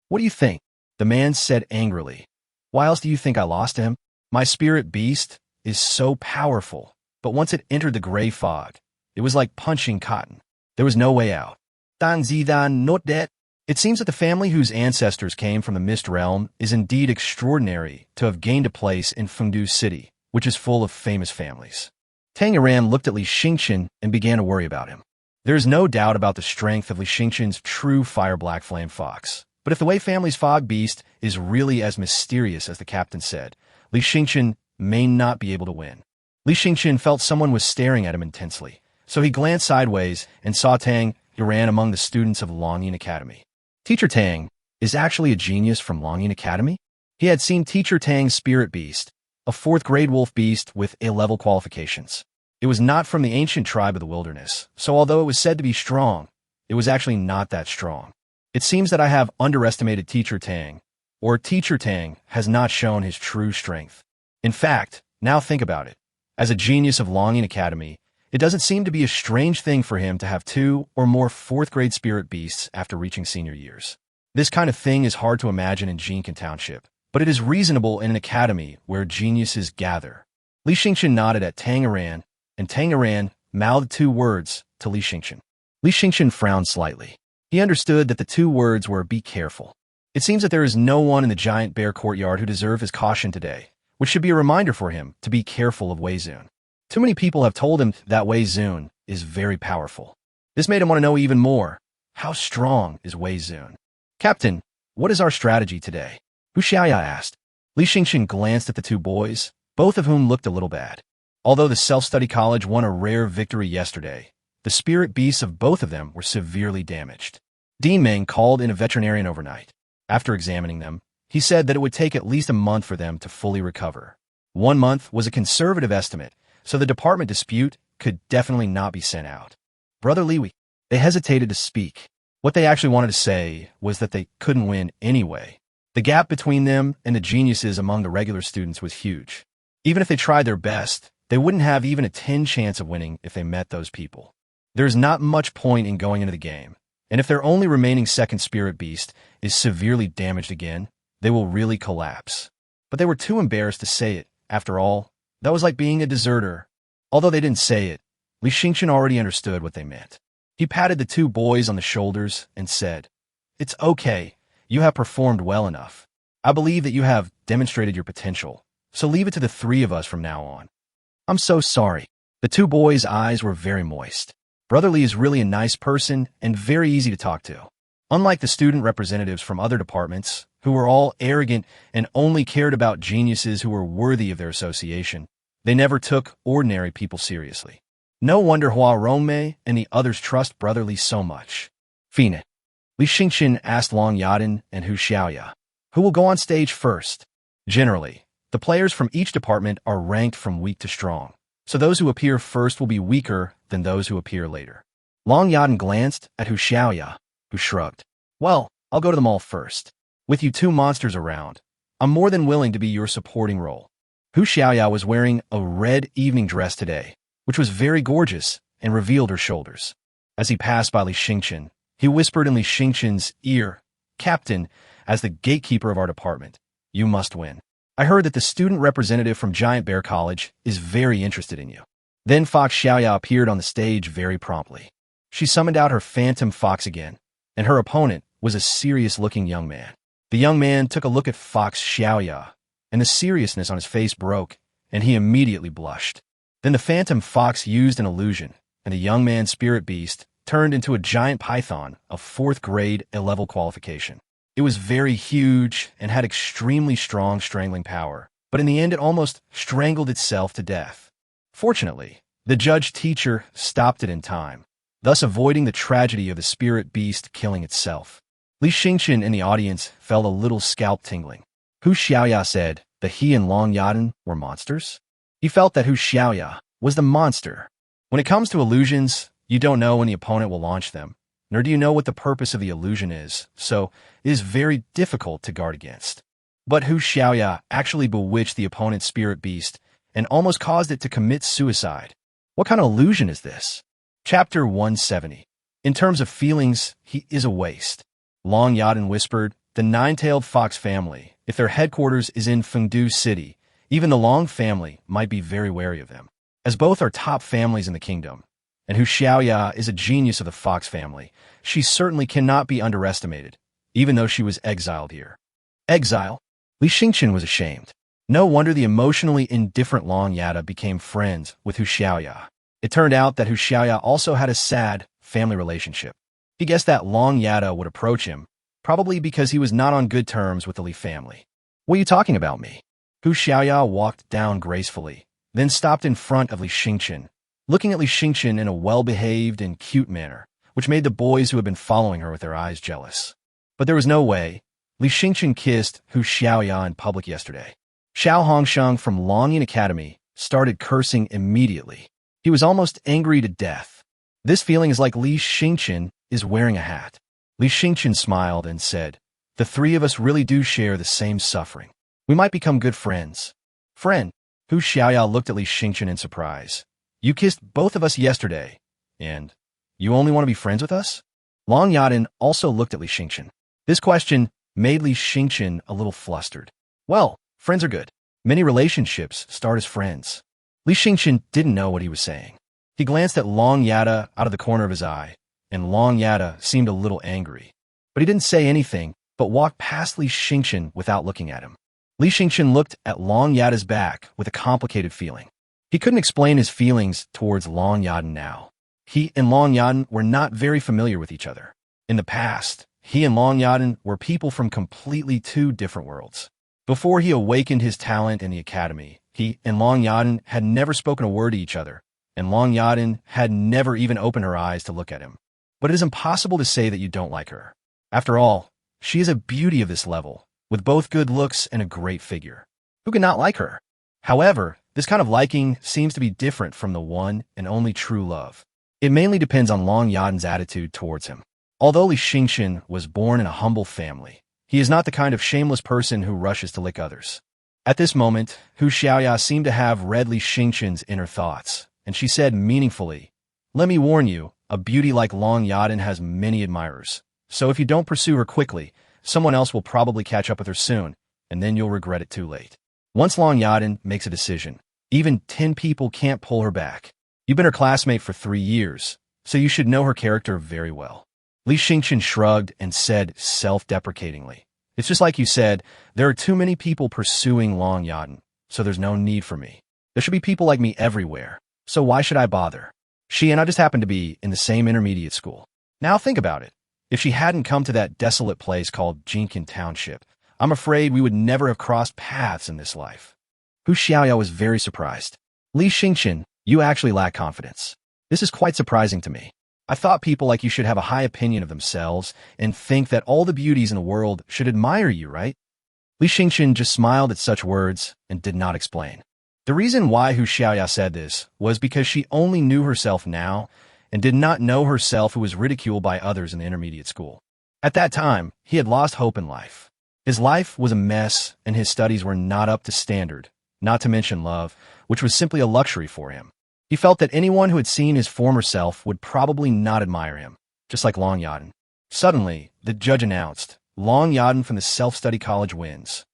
What do you think? The man said angrily. Why else do you think I lost him? My spirit beast is so powerful, but once it entered the gray fog, it was like punching cotton. There was no way out. Dan Zidan not dead. It seems that the family whose ancestors came from the Mist Realm is indeed extraordinary to have gained a place in Fengdu City, which is full of famous families. Tang Iran looked at Li Yueming and began to worry about him. There is no doubt about the strength of Li Yueming's true fire black flame fox. But if the Wei family's fog beast is really as mysterious as the captain said, Li Yueming may not be able to win. Li Yueming felt someone was staring at him intensely, so he glanced sideways and saw Tang Iran among the students of Longyin Academy. Teacher Tang is actually a genius from Longyin Academy? He had seen Teacher Tang's spirit beast, a 4th-grade wolf beast with A-level qualifications. It was not from the ancient tribe of the wilderness, so although it was said to be strong, it was actually not that strong. It seems that I have underestimated Teacher Tang, or Teacher Tang has not shown his true strength. In fact, now think about it. As a genius of Longyin Academy, it doesn't seem to be a strange thing for him to have 2 or more 4th-grade spirit beasts after reaching senior years. This kind of thing is hard to imagine in Jincan Township, but it is reasonable in an academy where geniuses gather. Li Yueming nodded at Tang Iran, and Tang Iran mouthed 2 words to Li Yueming. Li Yueming frowned slightly. He understood that the 2 words were be careful. It seems that there is no one in the giant bear courtyard who deserves his caution today, which should be a reminder for him to be careful of Wei Zun. Too many people have told him that Wei Zun is very powerful. This made him want to know even more. How strong is Wei Zun? Captain, what is our strategy today? Hu Xiaoya asked. Li Yueming glanced at the 2 boys, both of whom looked a little bad. Although the self-study college won a rare victory yesterday, the spirit beasts of both of them were severely damaged. Dean Meng called in a veterinarian overnight. After examining them, he said that it would take at least a month for them to fully recover. 1 month was a conservative estimate, so the department dispute could definitely not be sent out. Brother Liwi, they hesitated to speak. What they actually wanted to say was that they couldn't win anyway. The gap between them and the geniuses among the regular students was huge. Even if they tried their best, they wouldn't have even a 10 chance of winning if they met those people. There's not much point in going into the game, and if their only remaining 2nd spirit beast is severely damaged again, they will really collapse. but they were too embarrassed to say it. After all, that was like being a deserter. Although they didn't say it, Li Xingchen already understood what they meant. He patted the two boys on the shoulders and said, "It's okay. You have performed well enough. I believe that you have demonstrated your potential, so leave it to the three of us from now on." "I'm so sorry." The two boys' eyes were very moist. Brother Li is really a nice person and very easy to talk to. Unlike the student representatives from other departments, who were all arrogant and only cared about geniuses who were worthy of their association, they never took ordinary people seriously. No wonder Hua Rongmei and the others trust Brother Li so much. "Fina," Li Xingchen asked Long Yaden and Hu Xiaoya, "who will go on stage first?" Generally, the players from each department are ranked from weak to strong, so those who appear first will be weaker than those who appear later. Long Yaden glanced at Hu Xiaoya, who shrugged. "Well, I'll go to them all first. With you two monsters around, I'm more than willing to be your supporting role." Hu Xiaoya was wearing a red evening dress today, which was very gorgeous and revealed her shoulders. As he passed by Li Xingchen, he whispered in Li Xingchen's ear, "Captain, as the gatekeeper of our department, you must win. I heard that the student representative from Giant Bear College is very interested in you." Then Fox Xiaoya appeared on the stage very promptly. She summoned out her phantom fox again, and her opponent was a serious-looking young man. The young man took a look at Fox Xiaoya, and the seriousness on his face broke, and he immediately blushed. Then the phantom fox used an illusion, and the young man's spirit beast turned into a giant python of 4th grade A-level qualification. It was very huge and had extremely strong strangling power, but in the end it almost strangled itself to death. Fortunately, the judge-teacher stopped it in time, thus avoiding the tragedy of the spirit beast killing itself. Li Xingchen in the audience felt a little scalp tingling. Hu Xiaoya said that he and Long Yaden were monsters. He felt that Hu Xiaoya was the monster. When it comes to illusions, you don't know when the opponent will launch them, nor do you know what the purpose of the illusion is, so it is very difficult to guard against. But Hu Xiaoya actually bewitched the opponent's spirit beast and almost caused it to commit suicide. What kind of illusion is this? Chapter 170. In terms of feelings, he is a waste. Long Yaden whispered, "The nine-tailed fox family, if their headquarters is in Fengdu City, even the Long family might be very wary of them, as both are top families in the kingdom. And Hu Xiaoya is a genius of the fox family. She certainly cannot be underestimated, even though she was exiled here." Exile? Li Xingchen was ashamed. No wonder the emotionally indifferent Long Yada became friends with Hu Xiaoya. It turned out that Hu Xiaoya also had a sad family relationship. He guessed that Long Yada would approach him, probably because he was not on good terms with the Li family. "What are you talking about me?" Hu Xiaoya walked down gracefully, then stopped in front of Li Xingchen, looking at Li Xingchen in a well-behaved and cute manner, which made the boys who had been following her with their eyes jealous. But there was no way. Li Xingchen kissed Hu Xiaoya in public yesterday. Xiao Hongsheng from Longying Academy started cursing immediately. He was almost angry to death. This feeling is like Li Xingchen is wearing a hat. Li Xingchen smiled and said, "The three of us really do share the same suffering. We might become good friends." "Friend?" Hu Xiaoya looked at Li Xingchen in surprise. "You kissed both of us yesterday, and you only want to be friends with us?" Long Yaden also looked at Li Xingchen. This question made Li Xingchen a little flustered. Well, friends are good. Many relationships start as friends. Li Xingchen didn't know what he was saying. He glanced at Long Yada out of the corner of his eye, and Long Yada seemed a little angry. But he didn't say anything, but walked past Li Xingchen without looking at him. Li Xingchen looked at Long Yada's back with a complicated feeling. He couldn't explain his feelings towards Long Yaden now. He and Long Yaden were not very familiar with each other. In the past, he and Long Yaden were people from completely two different worlds. Before he awakened his talent in the academy, he and Long Yaden had never spoken a word to each other, and Long Yaden had never even opened her eyes to look at him. But it is impossible to say that you don't like her. After all, she is a beauty of this level, with both good looks and a great figure. Who can not like her? However, this kind of liking seems to be different from the one and only true love. It mainly depends on Long Yaden's attitude towards him. Although Li Xingchen was born in a humble family, he is not the kind of shameless person who rushes to lick others. At this moment, Hu Xiaoya seemed to have read Li Xingchen's inner thoughts, and she said meaningfully, "Let me warn you, a beauty like Long Yaden has many admirers, so if you don't pursue her quickly, someone else will probably catch up with her soon, and then you'll regret it too late. Once Long Yaden makes a decision, even 10 people can't pull her back. You've been her classmate for 3 years, so you should know her character very well. Li Xingchen shrugged and said self-deprecatingly, "It's just like you said, there are too many people pursuing Long Yaden, so there's no need for me. There should be people like me everywhere, so why should I bother?" She and I just happened to be in the same intermediate school. Now think about it. If she hadn't come to that desolate place called Jincan Township, I'm afraid we would never have crossed paths in this life. Hu Xiaoya was very surprised. Li Xingchen, you actually lack confidence. This is quite surprising to me. I thought people like you should have a high opinion of themselves and think that all the beauties in the world should admire you, right? Li Xingchen just smiled at such words and did not explain. The reason why Hu Xiaoya said this was because she only knew herself now and did not know herself who was ridiculed by others in the intermediate school. At that time, he had lost hope in life. His life was a mess and his studies were not up to standard, not to mention love, which was simply a luxury for him. He felt that anyone who had seen his former self would probably not admire him, just like Long Yaden. Suddenly, the judge announced, Long Yaden from the self-study college wins.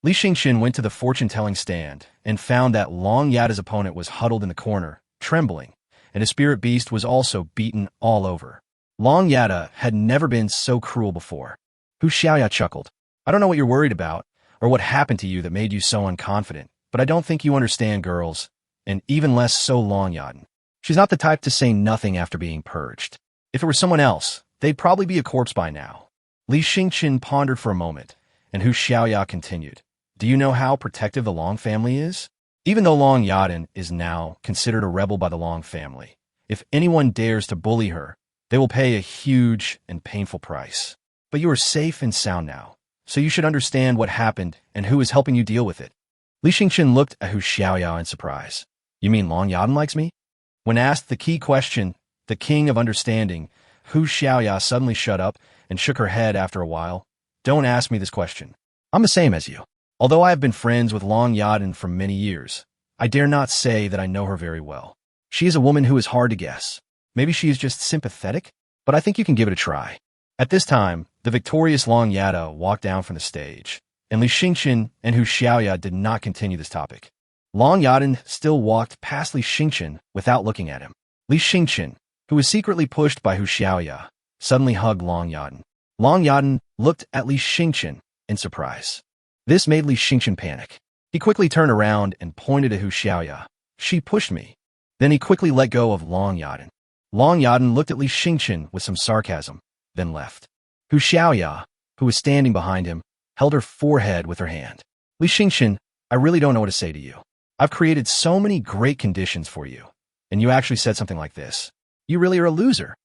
Li Xingchen went to the fortune-telling stand and found that Long Yaden's opponent was huddled in the corner, trembling, and his spirit beast was also beaten all over. Long Yaden had never been so cruel before. Hu Xiaoya chuckled. I don't know what you're worried about, or what happened to you that made you so unconfident, but I don't think you understand girls, and even less so Long Yaden. She's not the type to say nothing after being purged. If it were someone else, they'd probably be a corpse by now. Li Xingchen pondered for a moment, and Hu Xiaoya continued. Do you know how protective the Long family is? Even though Long Yaden is now considered a rebel by the Long family, if anyone dares to bully her, they will pay a huge and painful price. But you are safe and sound now, so you should understand what happened and who is helping you deal with it. Li Xingchen looked at Hu Xiaoya in surprise. You mean Long Yaden likes me? When asked the key question, the king of understanding, Hu Xiaoya suddenly shut up and shook her head after a while. Don't ask me this question. I'm the same as you. Although I have been friends with Long Yaden for many years, I dare not say that I know her very well. She is a woman who is hard to guess. Maybe she is just sympathetic, but I think you can give it a try. At this time, the victorious Long Yaden walked down from the stage, and Li Xingchen and Hu Xiaoya did not continue this topic. Long Yaden still walked past Li Xingchen without looking at him. Li Xingchen, who was secretly pushed by Hu Xiaoya, suddenly hugged Long Yaden. Long Yaden looked at Li Xingchen in surprise. This made Li Xingchen panic. He quickly turned around and pointed at Hu Xiaoya. She pushed me. Then he quickly let go of Long Yaden. Long Yaden looked at Li Xingchen with some sarcasm, then left. Hu Xiaoya, who was standing behind him, held her forehead with her hand. Li Xingchen, I really don't know what to say to you. I've created so many great conditions for you, and you actually said something like this. You really are a loser.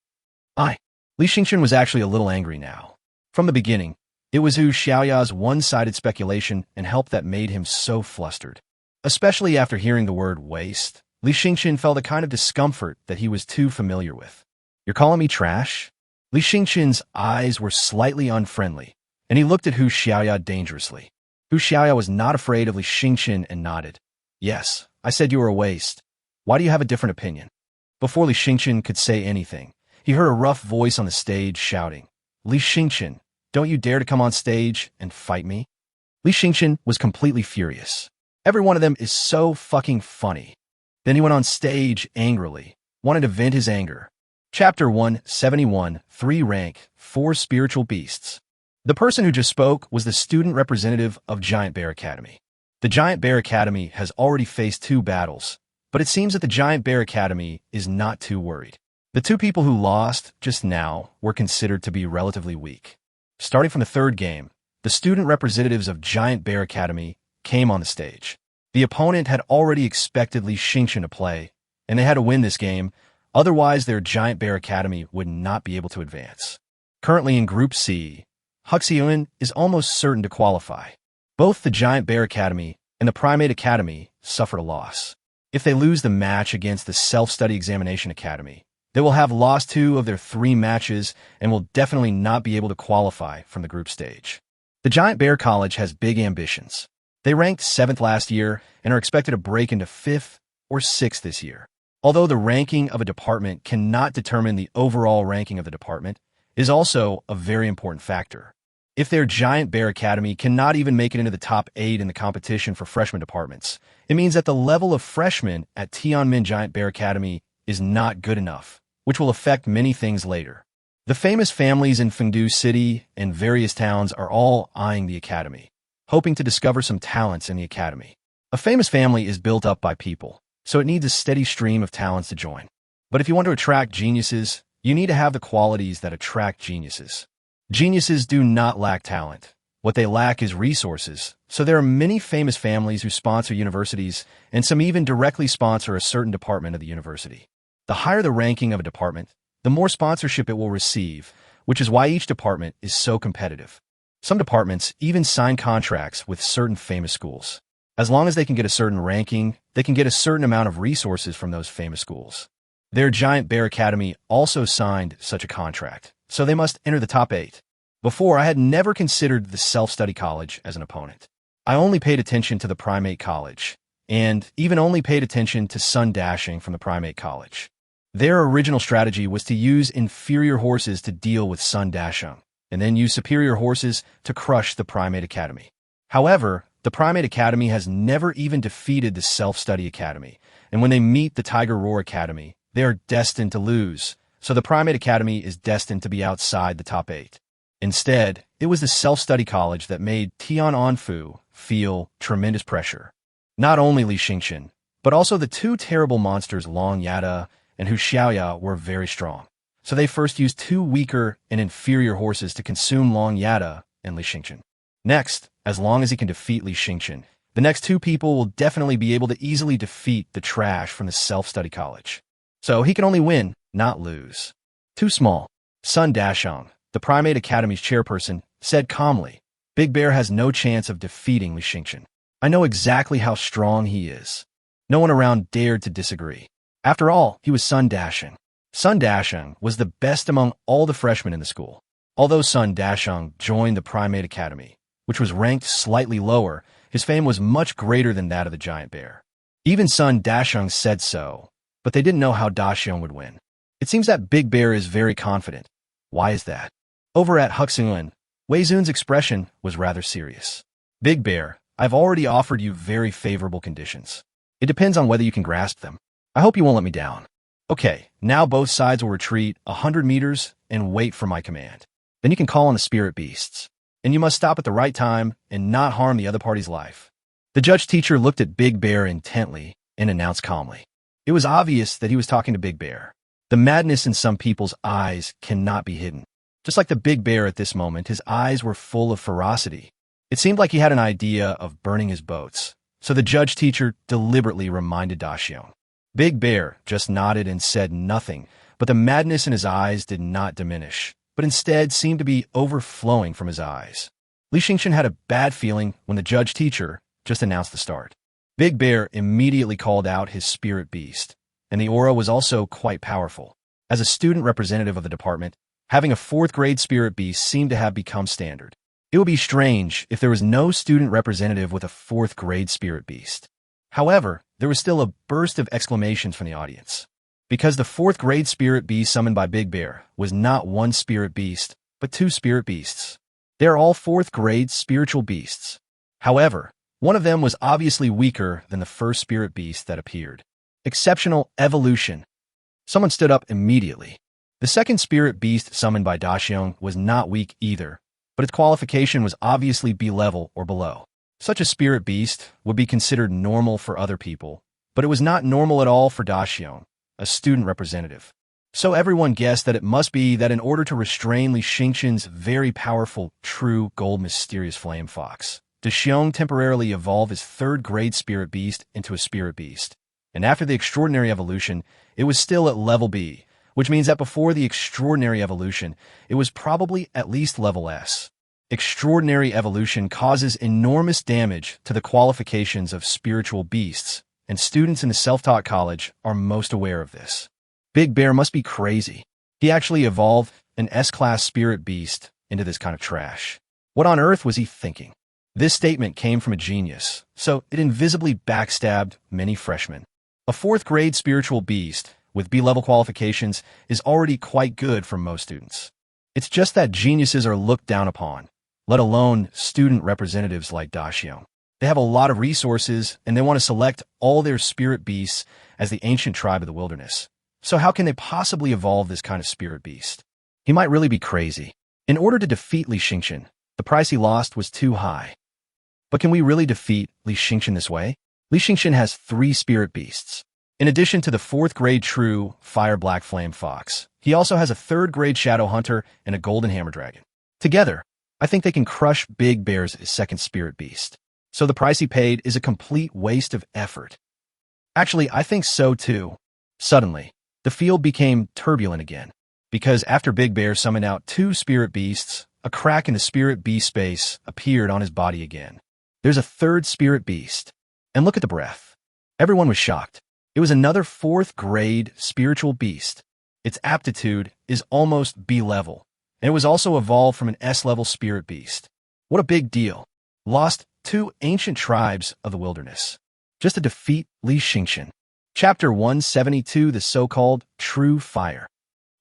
Li Xingchen was actually a little angry now. From the beginning, it was Hu Xiaoya's one-sided speculation and help that made him so flustered. Especially after hearing the word waste, Li Xingchen felt a kind of discomfort that he was too familiar with. You're calling me trash? Li Xingchen's eyes were slightly unfriendly, and he looked at Hu Xiaoya dangerously. Hu Xiaoya was not afraid of Li Xingchen and nodded. Yes, I said you were a waste. Why do you have a different opinion? Before Li Xingchen could say anything, he heard a rough voice on the stage shouting, Li Xingchen, don't you dare to come on stage and fight me? Li Xingchen was completely furious. Every one of them is so fucking funny. Then he went on stage angrily, wanted to vent his anger. Chapter 171, 3 rank, 4 spiritual beasts. The person who just spoke was the student representative of Giant Bear Academy. The Giant Bear Academy has already faced 2 battles, but it seems that the Giant Bear Academy is not too worried. The 2 people who lost just now were considered to be relatively weak. Starting from the 3rd game, the student representatives of Giant Bear Academy came on the stage. The opponent had already expected Li Xingchen to play, and they had to win this game, otherwise their Giant Bear Academy would not be able to advance. Currently in Group C, Huxian is almost certain to qualify. Both the Giant Bear Academy and the Primate Academy suffered a loss. If they lose the match against the Self-Study Examination Academy, they will have lost 2 of their 3 matches and will definitely not be able to qualify from the group stage. The Giant Bear College has big ambitions. They ranked 7th last year and are expected to break into 5th or 6th this year. Although the ranking of a department cannot determine the overall ranking of the department, it is also a very important factor. If their Giant Bear Academy cannot even make it into the top 8 in the competition for freshman departments, it means that the level of freshmen at Tianmin Giant Bear Academy is not good enough, which will affect many things later. The famous families in Fengdu City and various towns are all eyeing the academy, hoping to discover some talents in the academy. A famous family is built up by people, so it needs a steady stream of talents to join. But if you want to attract geniuses, you need to have the qualities that attract geniuses. Geniuses do not lack talent. What they lack is resources, so there are many famous families who sponsor universities, and some even directly sponsor a certain department of the university. The higher the ranking of a department, the more sponsorship it will receive, which is why each department is so competitive. Some departments even sign contracts with certain famous schools. As long as they can get a certain ranking, they can get a certain amount of resources from those famous schools. Their Giant Bear Academy also signed such a contract, so they must enter the top 8. Before, I had never considered the self-study college as an opponent. I only paid attention to the primate college, and even only paid attention to Sun Dashing from the primate college. Their original strategy was to use inferior horses to deal with Sun Dasheng, and then use superior horses to crush the primate academy. However, the primate academy has never even defeated the self-study academy, and when they meet the Tiger Roar Academy, they are destined to lose, so the primate academy is destined to be outside the top 8. Instead, it was the self-study college that made Tian Anfu feel tremendous pressure. Not only Li Xingchen, but also the two terrible monsters Long Yada and Hu Xiaoya were very strong. So they first used 2 weaker and inferior horses to consume Long Yada and Li Xingchen. Next, as long as he can defeat Li Xingchen, the next 2 people will definitely be able to easily defeat the trash from the self-study college. So he can only win, not lose. Too small. Sun Dasheng, the primate academy's chairperson, said calmly, "Big Bear has no chance of defeating Li Xingchen. I know exactly how strong he is." No one around dared to disagree. After all, he was Sun Dasheng. Sun Dasheng was the best among all the freshmen in the school. Although Sun Dasheng joined the primate academy, which was ranked slightly lower, his fame was much greater than that of the Giant Bear. Even Sun Dasheng said so, but they didn't know how Dasheng would win. It seems that Big Bear is very confident. Why is that? Over at Huxinglin, Wei Zun's expression was rather serious. "Big Bear, I've already offered you very favorable conditions. It depends on whether you can grasp them. I hope you won't let me down. Okay, now both sides will retreat 100 meters and wait for my command. Then you can call on the spirit beasts. And you must stop at the right time and not harm the other party's life." The judge teacher looked at Big Bear intently and announced calmly. It was obvious that he was talking to Big Bear. The madness in some people's eyes cannot be hidden. Just like the Big Bear at this moment, his eyes were full of ferocity. It seemed like he had an idea of burning his boats. So the judge teacher deliberately reminded Dasheng. Big Bear just nodded and said nothing, but the madness in his eyes did not diminish, but instead seemed to be overflowing from his eyes. Li Xingchen had a bad feeling when the judge teacher just announced the start. Big Bear immediately called out his spirit beast, and the aura was also quite powerful. As a student representative of the department, having a 4th grade spirit beast seemed to have become standard. It would be strange if there was no student representative with a 4th grade spirit beast. However, there was still a burst of exclamations from the audience. Because the 4th grade spirit beast summoned by Big Bear was not 1 spirit beast, but 2 spirit beasts. They are all 4th grade spiritual beasts. However, one of them was obviously weaker than the first spirit beast that appeared. Exceptional evolution. Someone stood up immediately. The second spirit beast summoned by Dasheng was not weak either, but its qualification was obviously B-level or below. Such a spirit beast would be considered normal for other people, but it was not normal at all for Dasheng, a student representative. So everyone guessed that it must be that in order to restrain Li Xingchen's very powerful, true, gold mysterious flame fox, Dasheng temporarily evolved his 3rd grade spirit beast into a spirit beast. And after the extraordinary evolution, it was still at level B, which means that before the extraordinary evolution, it was probably at least level S. Extraordinary evolution causes enormous damage to the qualifications of spiritual beasts, and students in the self-taught college are most aware of this. Big Bear must be crazy. He actually evolved an S-class spirit beast into this kind of trash. What on earth was he thinking? This statement came from a genius, so it invisibly backstabbed many freshmen. A 4th grade spiritual beast with B-level qualifications is already quite good for most students. It's just that geniuses are looked down upon, let alone student representatives like Daxiong. They have a lot of resources, and they want to select all their spirit beasts as the ancient tribe of the wilderness. So how can they possibly evolve this kind of spirit beast? He might really be crazy. In order to defeat Li Xingqian, the price he lost was too high. But can we really defeat Li Xingqian this way? Li Xingqian has 3 spirit beasts. In addition to the 4th grade true Fire Black Flame Fox, he also has a 3rd grade Shadow Hunter and a Golden Hammer Dragon. Together, I think they can crush Big Bear's 2nd spirit beast. So the price he paid is a complete waste of effort. Actually, I think so too. Suddenly, the field became turbulent again, because after Big Bear summoned out 2 spirit beasts, a crack in the spirit beast space appeared on his body again. There's a 3rd spirit beast. And look at the breath. Everyone was shocked. It was another 4th grade spiritual beast. Its aptitude is almost B level, and it was also evolved from an S level spirit beast. What a big deal. Lost 2 ancient tribes of the wilderness, just to defeat Li Xingqian. Chapter 172, the so-called True Fire.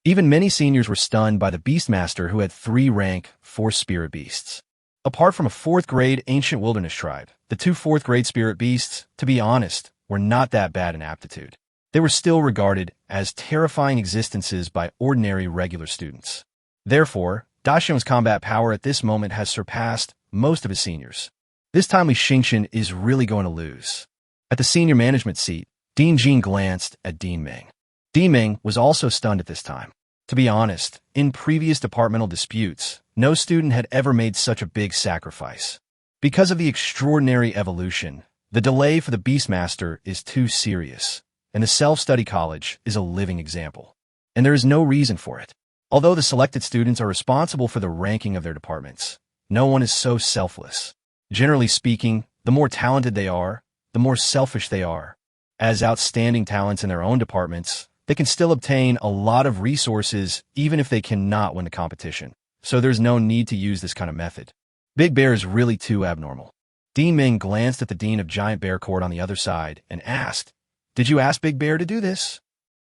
Even many seniors were stunned by the Beastmaster who had 3 rank 4 spirit beasts. Apart from a 4th grade ancient wilderness tribe, the 2 4th grade spirit beasts, to be honest, were not that bad in aptitude. They were still regarded as terrifying existences by ordinary regular students. Therefore, Daxiong's combat power at this moment has surpassed most of his seniors. This time Li Xingqian is really going to lose. At the senior management seat, Dean Jin glanced at Dean Ming. Dean Ming was also stunned at this time. To be honest, in previous departmental disputes, no student had ever made such a big sacrifice. Because of the extraordinary evolution, the delay for the Beastmaster is too serious, and the self-study college is a living example. And there is no reason for it. Although the selected students are responsible for the ranking of their departments, no one is so selfless. Generally speaking, the more talented they are, the more selfish they are. As outstanding talents in their own departments, they can still obtain a lot of resources even if they cannot win the competition. So there's no need to use this kind of method. Big Bear is really too abnormal. Dean Ming glanced at the Dean of Giant Bear Court on the other side and asked, "Did you ask Big Bear to do this?"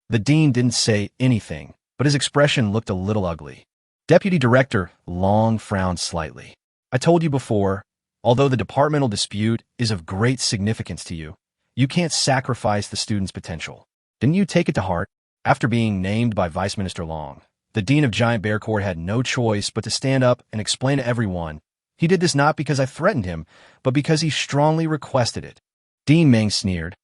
The Dean didn't say anything, but his expression looked a little ugly. Deputy Director Long frowned slightly. "I told you before, although the departmental dispute is of great significance to you, you can't sacrifice the student's potential. Didn't you take it to heart?" After being named by Vice Minister Long, the Dean of Giant Bear Court had no choice but to stand up and explain to everyone. He did this not because I threatened him, but because he strongly requested it. Dean Ming sneered.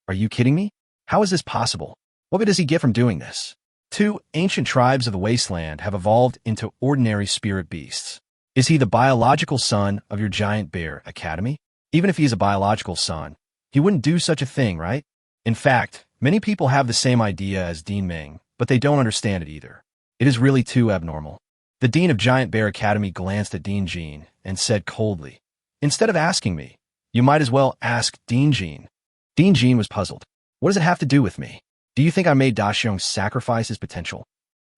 "Are you kidding me? How is this possible? What does he get from doing this? 2 ancient tribes of the wasteland have evolved into ordinary spirit beasts. Is he the biological son of your Giant Bear Academy? Even if he is a biological son, he wouldn't do such a thing, right? In fact, many people have the same idea as Dean Ming, but they don't understand it either. It is really too abnormal." The Dean of Giant Bear Academy glanced at Dean Jean and said coldly, "Instead of asking me, you might as well ask Dean Jean." Dean Jean was puzzled. "What does it have to do with me? Do you think I made Daxiong sacrifice his potential?"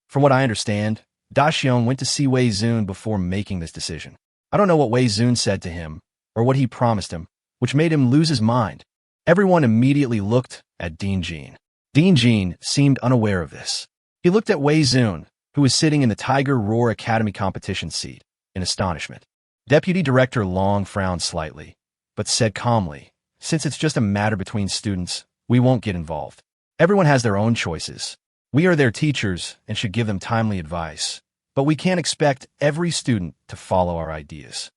From what I understand, Daxiong went to see Wei Zun before making this decision. I don't know what Wei Zun said to him, or what he promised him, which made him lose his mind. Everyone immediately looked at Dean Jean. Dean Jean seemed unaware of this. He looked at Wei Zun, who was sitting in the Tiger Roar Academy competition seat, in astonishment. Deputy Director Long frowned slightly, but said calmly, "Since it's just a matter between students, we won't get involved. Everyone has their own choices. We are their teachers and should give them timely advice, but we can't expect every student to follow our ideas."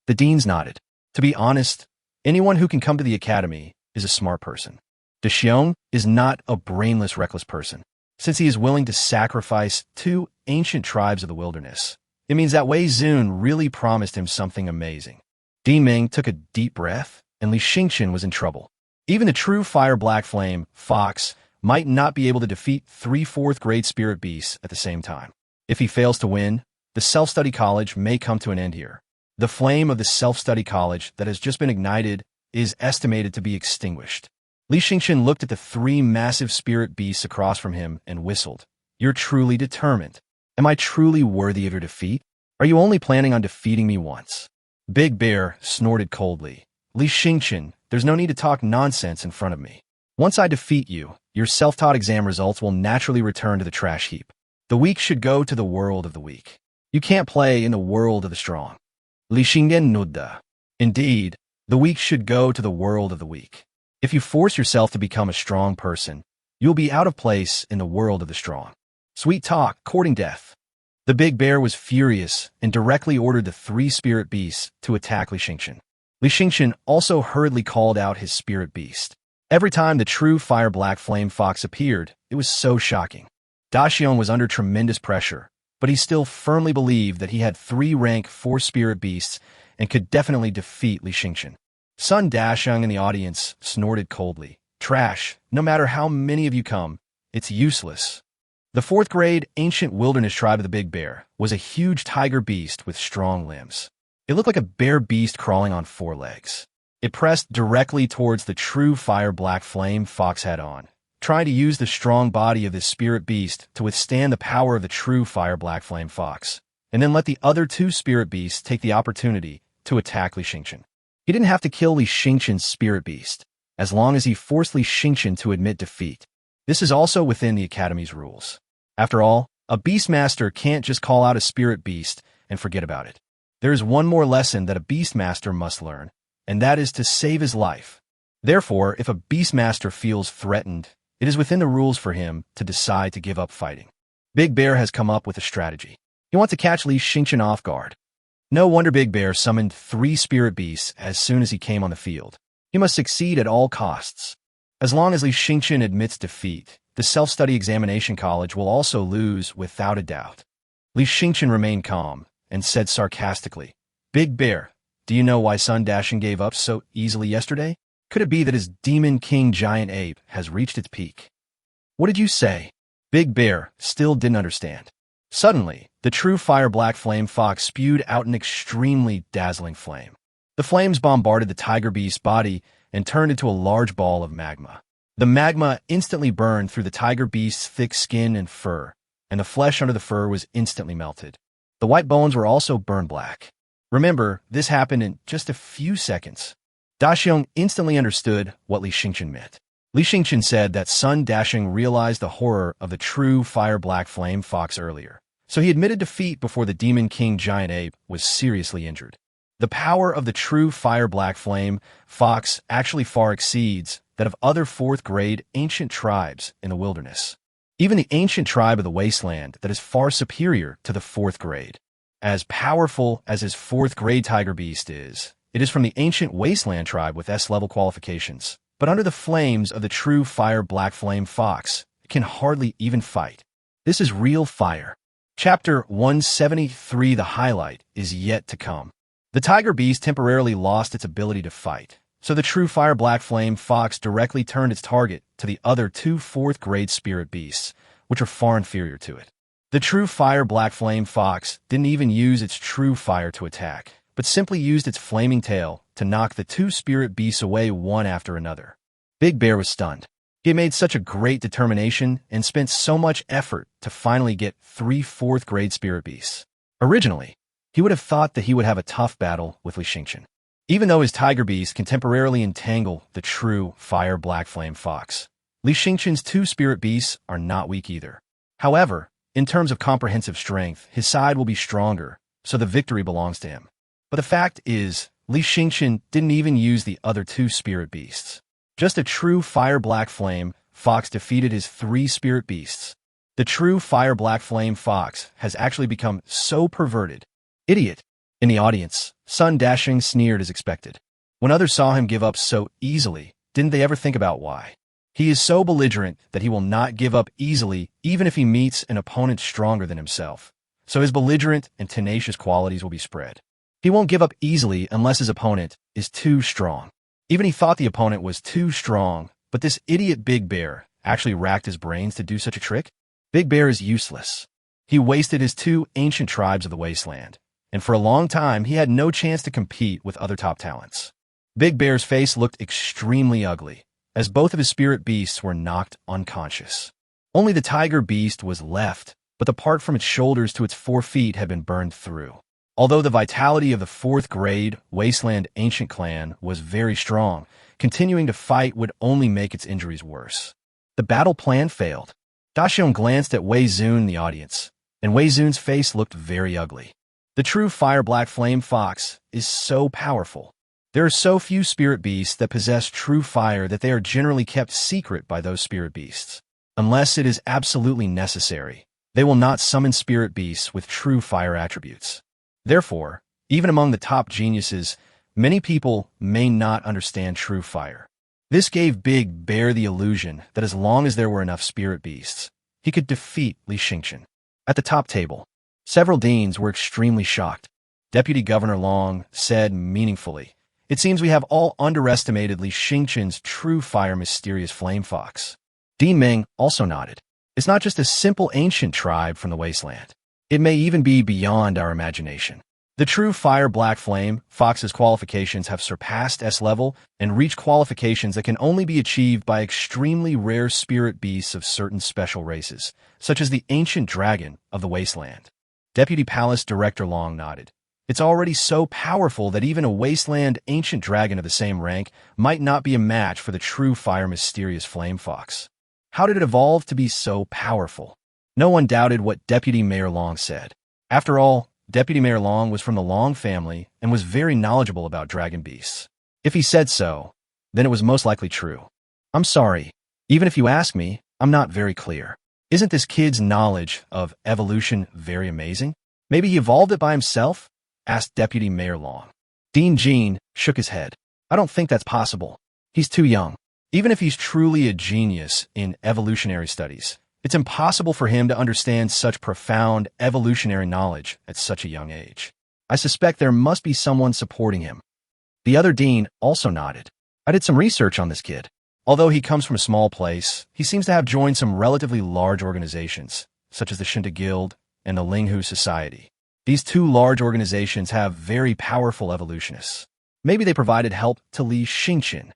The deans nodded. To be honest, anyone who can come to the academy is a smart person. Daxiong is not a brainless, reckless person. Since he is willing to sacrifice 2 ancient tribes of the wilderness, it means that Wei Zun really promised him something amazing. Dean Ming took a deep breath, and Li Xingqian was in trouble. Even the true Fire Black Flame Fox might not be able to defeat 3 4th grade spirit beasts at the same time. If he fails to win, the self-study college may come to an end here. The flame of the self-study college that has just been ignited is estimated to be extinguished. Li Xingqian looked at the 3 massive spirit beasts across from him and whistled. "You're truly determined. Am I truly worthy of your defeat? Are you only planning on defeating me once?" Big Bear snorted coldly. "Li Xingqian, there's no need to talk nonsense in front of me. Once I defeat you, your self-taught exam results will naturally return to the trash heap. The weak should go to the world of the weak. You can't play in the world of the strong." Li Shingen Nudda. Indeed, the weak should go to the world of the weak. If you force yourself to become a strong person, you'll be out of place in the world of the strong. Sweet talk, courting death. The big bear was furious and directly ordered the 3 spirit beasts to attack Li Xingqian. Li Xingqian also hurriedly called out his spirit beast. Every time the true fire black flame fox appeared, it was so shocking. Daxiong was under tremendous pressure, but he still firmly believed that he had 3 rank 4 spirit beasts and could definitely defeat Li Xingqian. Sun Daxiong in the audience snorted coldly. Trash, no matter how many of you come, it's useless. The 4th grade ancient wilderness tribe of the Big Bear was a huge tiger beast with strong limbs. It looked like a bear beast crawling on 4 legs. It pressed directly towards the true fire black flame fox head-on, trying to use the strong body of this spirit beast to withstand the power of the true fire black flame fox, and then let the other 2 spirit beasts take the opportunity to attack Li Xingqian. He didn't have to kill Li Xingqian's spirit beast, as long as he forced Li Xingqian to admit defeat. This is also within the Academy's rules. After all, a Beastmaster can't just call out a spirit beast and forget about it. There is one more lesson that a Beastmaster must learn, and that is to save his life. Therefore, if a Beastmaster feels threatened, it is within the rules for him to decide to give up fighting. Big Bear has come up with a strategy. He wants to catch Li Xingqian off guard. No wonder Big Bear summoned 3 spirit beasts as soon as he came on the field. He must succeed at all costs. As long as Li Xingqian admits defeat, the self-study examination college will also lose without a doubt. Li Xingqian remained calm and said sarcastically, Big Bear, do you know why Sun Daxiong gave up so easily yesterday? Could it be that his demon king giant ape has reached its peak? What did you say? Big Bear still didn't understand. Suddenly, the true fire black flame fox spewed out an extremely dazzling flame. The flames bombarded the tiger beast's body and turned into a large ball of magma. The magma instantly burned through the tiger beast's thick skin and fur, and the flesh under the fur was instantly melted. The white bones were also burned black. Remember, this happened in just a few seconds. Daxiong instantly understood what Li Xingqian meant. Li Xingqian said that Sun Daxiong realized the horror of the true fire black flame fox earlier, so he admitted defeat before the demon king giant ape was seriously injured. The power of the true fire black flame fox actually far exceeds that of other 4th grade ancient tribes in the wilderness. Even the ancient tribe of the wasteland that is far superior to the 4th grade. As powerful as his 4th grade tiger beast is, it is from the ancient wasteland tribe with S-level qualifications, but under the flames of the true fire black flame fox, it can hardly even fight. This is real fire. Chapter 173, the highlight, is yet to come. The tiger beast temporarily lost its ability to fight, so the true fire black flame fox directly turned its target to the other 2 4th grade spirit beasts, which are far inferior to it. The true fire black flame fox didn't even use its true fire to attack, but simply used its flaming tail to knock the 2 spirit beasts away one after another. Big Bear was stunned. He had made such a great determination and spent so much effort to finally get 3 4th grade spirit beasts. Originally, he would have thought that he would have a tough battle with Li Xingqian. Even though his tiger beast can temporarily entangle the true fire black flame fox, Li Xingqian's 2 spirit beasts are not weak either. However, in terms of comprehensive strength, his side will be stronger, so the victory belongs to him. But the fact is, Li Xingqian didn't even use the other 2 spirit beasts. Just a true fire black flame fox defeated his 3 spirit beasts. The true fire black flame fox has actually become so perverted. Idiot. In the audience, Sun Daxiong sneered as expected. When others saw him give up so easily, didn't they ever think about why? He is so belligerent that he will not give up easily even if he meets an opponent stronger than himself. So his belligerent and tenacious qualities will be spread. He won't give up easily unless his opponent is too strong. Even he thought the opponent was too strong, but this idiot Big Bear actually racked his brains to do such a trick? Big Bear is useless. He wasted his 2 ancient tribes of the wasteland, and for a long time he had no chance to compete with other top talents. Big Bear's face looked extremely ugly, as both of his spirit beasts were knocked unconscious. Only the tiger beast was left, but the part from its shoulders to its 4 feet had been burned through. Although the vitality of the 4th grade Wasteland Ancient Clan was very strong, continuing to fight would only make its injuries worse. The battle plan failed. Daxiong glanced at Wei Zun in the audience, and Wei Zun's face looked very ugly. The true fire black flame fox is so powerful. There are so few spirit beasts that possess true fire that they are generally kept secret by those spirit beasts. Unless it is absolutely necessary, they will not summon spirit beasts with true fire attributes. Therefore, even among the top geniuses, many people may not understand true fire. This gave Big Bear the illusion that as long as there were enough spirit beasts, he could defeat Li Yueming. At the top table, several deans were extremely shocked. Deputy Governor Long said meaningfully, "It seems we have all underestimated Li Yueming's true fire mysterious flame fox." Dean Ming also nodded. It's not just a simple ancient tribe from the wasteland. It may even be beyond our imagination. The true fire black flame fox's qualifications have surpassed S level and reached qualifications that can only be achieved by extremely rare spirit beasts of certain special races, such as the ancient dragon of the wasteland. Deputy Palace Director Long nodded. It's already so powerful that even a wasteland ancient dragon of the same rank might not be a match for the true fire mysterious flame fox. How did it evolve to be so powerful? No one doubted what Deputy Mayor Long said. After all, Deputy Mayor Long was from the Long family and was very knowledgeable about dragon beasts. If he said so, then it was most likely true. I'm sorry. Even if you ask me, I'm not very clear. Isn't this kid's knowledge of evolution very amazing? Maybe he evolved it by himself? Asked Deputy Mayor Long. Dean Jean shook his head. I don't think that's possible. He's too young. Even if he's truly a genius in evolutionary studies, it's impossible for him to understand such profound evolutionary knowledge at such a young age. I suspect there must be someone supporting him. The other dean also nodded. I did some research on this kid. Although he comes from a small place, he seems to have joined some relatively large organizations, such as the Shinta Guild and the Linghu Society. These two large organizations have very powerful evolutionists. Maybe they provided help to Li Yueming.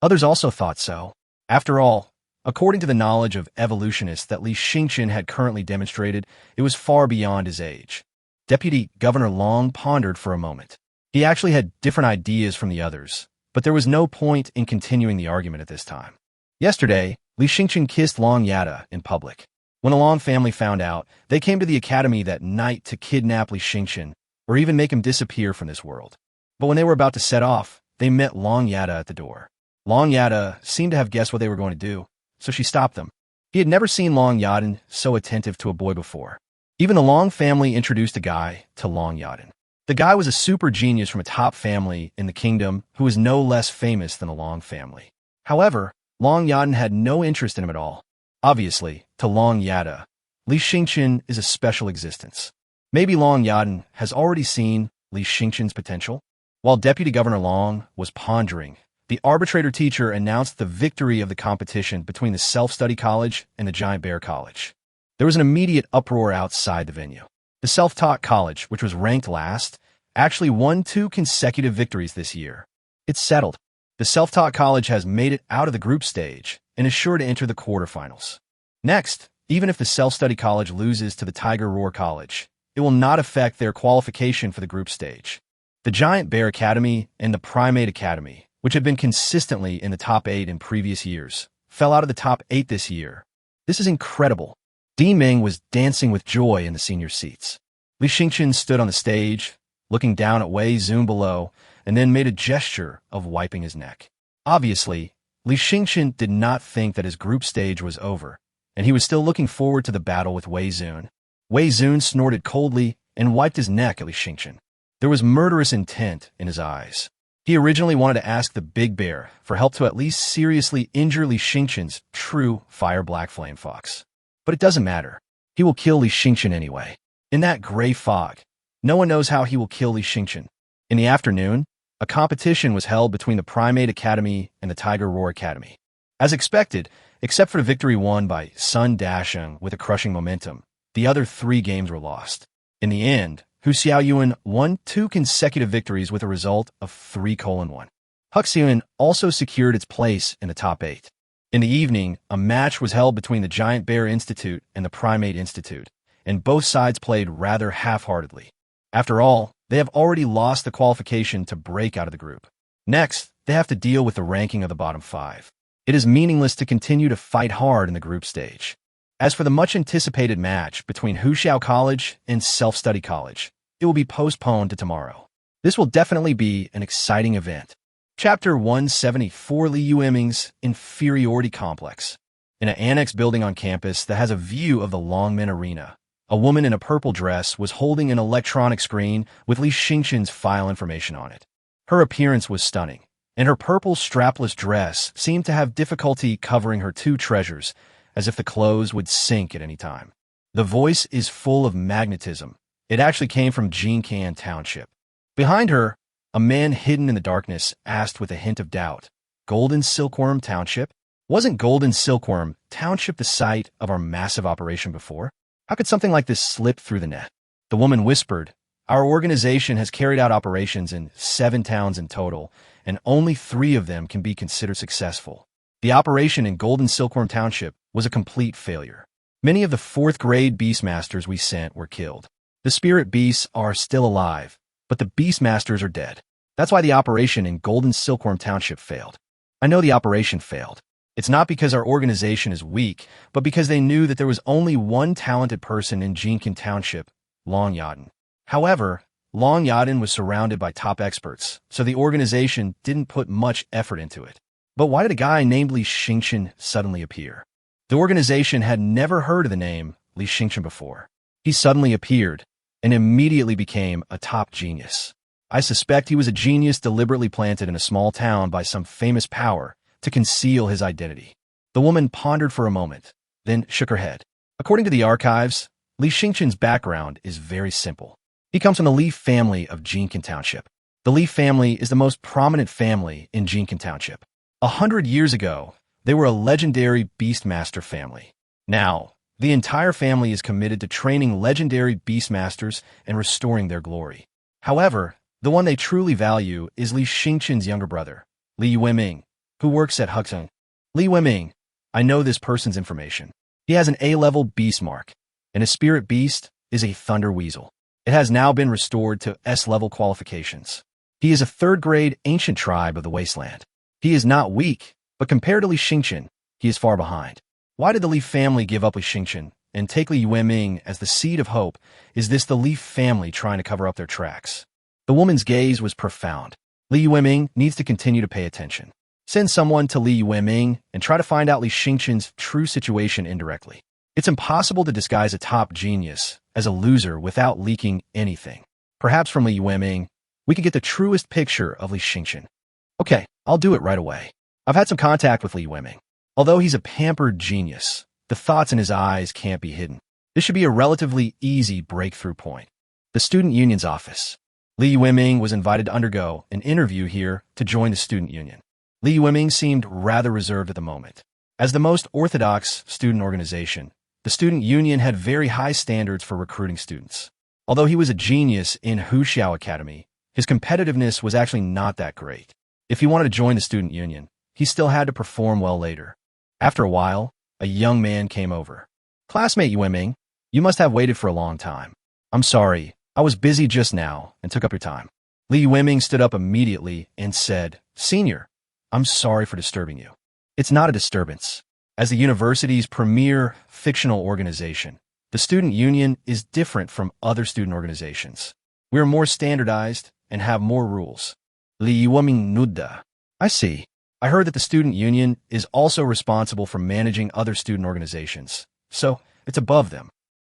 Others also thought so. After all, according to the knowledge of evolutionists that Li Yueming had currently demonstrated, it was far beyond his age. Deputy Governor Long pondered for a moment. He actually had different ideas from the others, but there was no point in continuing the argument at this time. Yesterday, Li Yueming kissed Long Yada in public. When the Long family found out, they came to the academy that night to kidnap Li Yueming, or even make him disappear from this world. But when they were about to set off, they met Long Yada at the door. Long Yada seemed to have guessed what they were going to do, so she stopped them. He had never seen Long Yaden so attentive to a boy before. Even the Long family introduced a guy to Long Yaden. The guy was a super genius from a top family in the kingdom who was no less famous than the Long family. However, Long Yaden had no interest in him at all. Obviously, to Long Yada, Li Yueming is a special existence. Maybe Long Yaden has already seen Li Yueming's potential? While Deputy Governor Long was pondering, the arbitrator teacher announced the victory of the competition between the Self-Study College and the Giant Bear College. There was an immediate uproar outside the venue. The Self-Taught College, which was ranked last, actually won 2 consecutive victories this year. It's settled. The Self-Taught College has made it out of the group stage and is sure to enter the quarterfinals. Next, even if the Self-Study College loses to the Tiger Roar College, it will not affect their qualification for the group stage. The Giant Bear Academy and the Primate Academy, which had been consistently in the top 8 in previous years, fell out of the top 8 this year. This is incredible. Dean Ming was dancing with joy in the senior seats. Li Yueming stood on the stage, looking down at Wei Zun below, and then made a gesture of wiping his neck. Obviously, Li Yueming did not think that his group stage was over, and he was still looking forward to the battle with Wei Zun. Wei Zun snorted coldly and wiped his neck at Li Yueming. There was murderous intent in his eyes. He originally wanted to ask the Big Bear for help to at least seriously injure Li Yueming's true fire black flame fox. But it doesn't matter. He will kill Li Yueming anyway. In that gray fog, no one knows how he will kill Li Yueming. In the afternoon, a competition was held between the Primate Academy and the Tiger Roar Academy. As expected, except for the victory won by Sun Dasheng with a crushing momentum, the other 3 games were lost. In the end, Hu Xiaoyuan won 2 consecutive victories with a result of 3-1. Huxian also secured its place in the top 8. In the evening, a match was held between the Giant Bear Institute and the Primate Institute, and both sides played rather half-heartedly. After all, they have already lost the qualification to break out of the group. Next, they have to deal with the ranking of the bottom 5. It is meaningless to continue to fight hard in the group stage. As for the much-anticipated match between Huxiao College and Self-Study College, it will be postponed to tomorrow. This will definitely be an exciting event. Chapter 174 Li Yueming's Inferiority Complex. In an annex building on campus that has a view of the Longmen Arena, a woman in a purple dress was holding an electronic screen with Li Xingqian's file information on it. Her appearance was stunning, and her purple strapless dress seemed to have difficulty covering her two treasures, as if the clothes would sink at any time. The voice is full of magnetism. It actually came from Jincan Township. Behind her, a man hidden in the darkness asked with a hint of doubt, Golden Silkworm Township? Wasn't Golden Silkworm Township the site of our massive operation before? How could something like this slip through the net? The woman whispered, Our organization has carried out operations in 7 towns in total, and only 3 of them can be considered successful. The operation in Golden Silkworm Township was a complete failure. Many of the 4th-grade Beastmasters we sent were killed. The spirit beasts are still alive, but the Beastmasters are dead. That's why the operation in Golden Silkworm Township failed. I know the operation failed. It's not because our organization is weak, but because they knew that there was only one talented person in Jincan Township, Long Yaden. However, Long Yaden was surrounded by top experts, so the organization didn't put much effort into it. But why did a guy named Li Xingqian suddenly appear? The organization had never heard of the name Li Xingqian before. He suddenly appeared and immediately became a top genius. I suspect he was a genius deliberately planted in a small town by some famous power to conceal his identity. The woman pondered for a moment, then shook her head. According to the archives, Li Xingqian's background is very simple. He comes from the Li family of Jincan Township. The Li family is the most prominent family in Jincan Township. 100 years ago, they were a legendary Beastmaster family. Now, the entire family is committed to training legendary Beastmasters and restoring their glory. However, the one they truly value is Li Xingqian's younger brother, Li Yueming, who works at Huxeng. Li Yueming, I know this person's information. He has an A-level beast mark, and his spirit beast is a thunder weasel. It has now been restored to S-level qualifications. He is a 3rd-grade ancient tribe of the wasteland. He is not weak, but compared to Li Xingqian, he is far behind. Why did the Li family give up Li Xingqian and take Li Yueming as the seed of hope? Is this the Li family trying to cover up their tracks? The woman's gaze was profound. Li Yueming needs to continue to pay attention. Send someone to Li Yueming and try to find out Li Xingqian's true situation indirectly. It's impossible to disguise a top genius as a loser without leaking anything. Perhaps from Li Yueming, we could get the truest picture of Li Xingqian. Okay, I'll do it right away. I've had some contact with Li Yueming. Although he's a pampered genius, the thoughts in his eyes can't be hidden. This should be a relatively easy breakthrough point. The student union's office. Li Yueming was invited to undergo an interview here to join the student union. Li Yueming seemed rather reserved at the moment. As the most orthodox student organization, the student union had very high standards for recruiting students. Although he was a genius in Huxiao Academy, his competitiveness was actually not that great. If he wanted to join the student union, he still had to perform well later. After a while, a young man came over. Classmate Yueming, you must have waited for a long time. I'm sorry, I was busy just now and took up your time. Li Yueming stood up immediately and said, Senior, I'm sorry for disturbing you. It's not a disturbance. As the university's premier fictional organization, the student union is different from other student organizations. We are more standardized and have more rules. Li Yueming Nudda. I see. I heard that the student union is also responsible for managing other student organizations, so it's above them.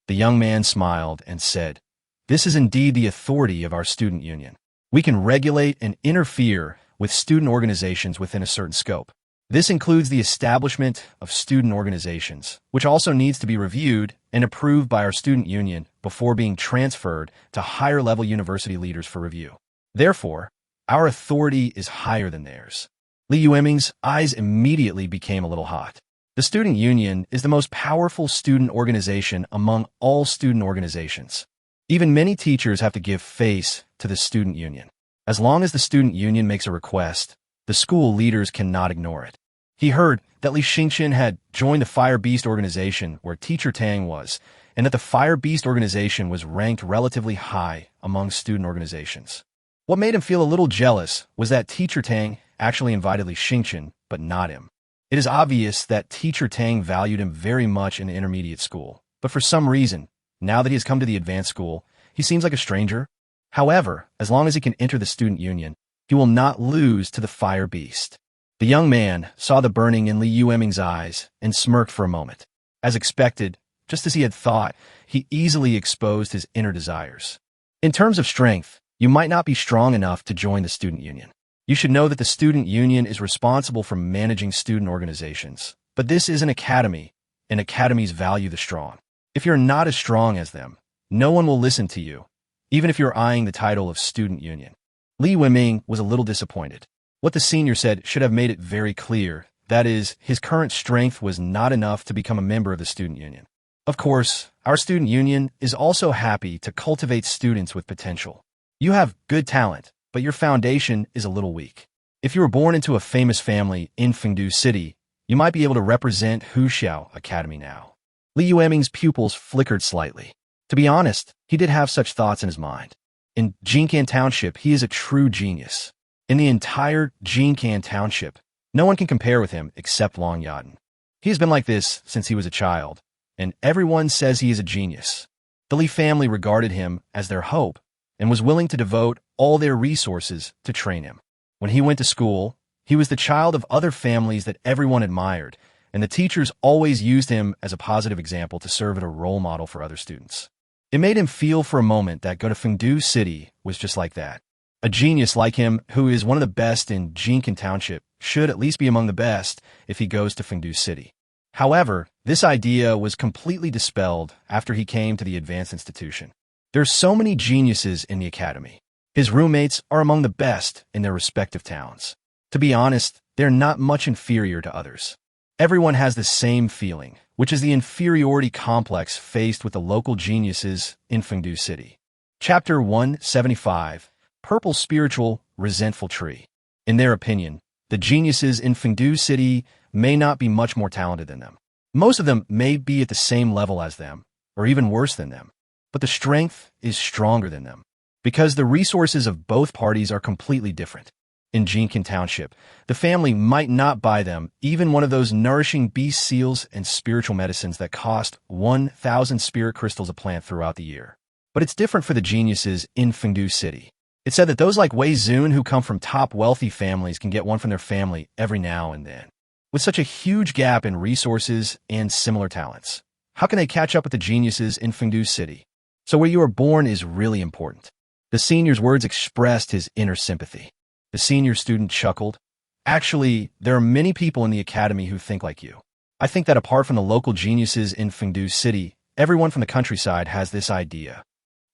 The young man smiled and said, This is indeed the authority of our student union. We can regulate and interfere with student organizations within a certain scope. This includes the establishment of student organizations, which also needs to be reviewed and approved by our student union before being transferred to higher-level university leaders for review. Therefore, our authority is higher than theirs. Li Yueming's eyes immediately became a little hot. The student union is the most powerful student organization among all student organizations. Even many teachers have to give face to the student union. As long as the student union makes a request, the school leaders cannot ignore it. He heard that Li Xingqian had joined the Fire Beast organization where Teacher Tang was, and that the Fire Beast organization was ranked relatively high among student organizations. What made him feel a little jealous was that Teacher Tang actually invited Li Xingqian, but not him. It is obvious that Teacher Tang valued him very much in intermediate school, but for some reason, now that he has come to the advanced school, he seems like a stranger. However, as long as he can enter the student union, he will not lose to the fire beast. The young man saw the burning in Li Yueming's eyes and smirked for a moment. As expected, just as he had thought, he easily exposed his inner desires. In terms of strength, you might not be strong enough to join the student union. You should know that the student union is responsible for managing student organizations. But this is an academy, and academies value the strong. If you're not as strong as them, no one will listen to you, even if you're eyeing the title of student union. Li Yueming was a little disappointed. What the senior said should have made it very clear. That is, his current strength was not enough to become a member of the student union. Of course, our student union is also happy to cultivate students with potential. You have good talent, but your foundation is a little weak. If you were born into a famous family in Fengdu City, you might be able to represent Huxiao Academy now. Li Yueming's pupils flickered slightly. To be honest, he did have such thoughts in his mind. In Jincan Township, he is a true genius. In the entire Jincan Township, no one can compare with him except Long Yaden. He has been like this since he was a child, and everyone says he is a genius. The Li family regarded him as their hope and was willing to devote all their resources to train him. When he went to school, he was the child of other families that everyone admired, and the teachers always used him as a positive example to serve as a role model for other students. It made him feel for a moment that going to Fengdu City was just like that. A genius like him, who is one of the best in Jincan Township, should at least be among the best if he goes to Fengdu City. However, this idea was completely dispelled after he came to the advanced institution. There are so many geniuses in the academy. His roommates are among the best in their respective towns. To be honest, they're not much inferior to others. Everyone has the same feeling, which is the inferiority complex faced with the local geniuses in Fengdu City. Chapter 175, Purple Spiritual Resentful Tree. In their opinion, the geniuses in Fengdu City may not be much more talented than them. Most of them may be at the same level as them, or even worse than them. But the strength is stronger than them, because the resources of both parties are completely different. In Jincan Township, the family might not buy them even one of those nourishing beast seals and spiritual medicines that cost 1,000 spirit crystals a plant throughout the year. But it's different for the geniuses in Fengdu City. It's said that those like Wei Zun who come from top wealthy families can get one from their family every now and then. With such a huge gap in resources and similar talents, how can they catch up with the geniuses in Fengdu City? So where you are born is really important. The senior's words expressed his inner sympathy. The senior student chuckled. Actually, there are many people in the academy who think like you. I think that apart from the local geniuses in Fengdu City, everyone from the countryside has this idea.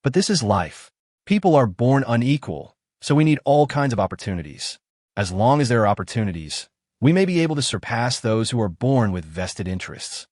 But this is life. People are born unequal, so we need all kinds of opportunities. As long as there are opportunities, we may be able to surpass those who are born with vested interests.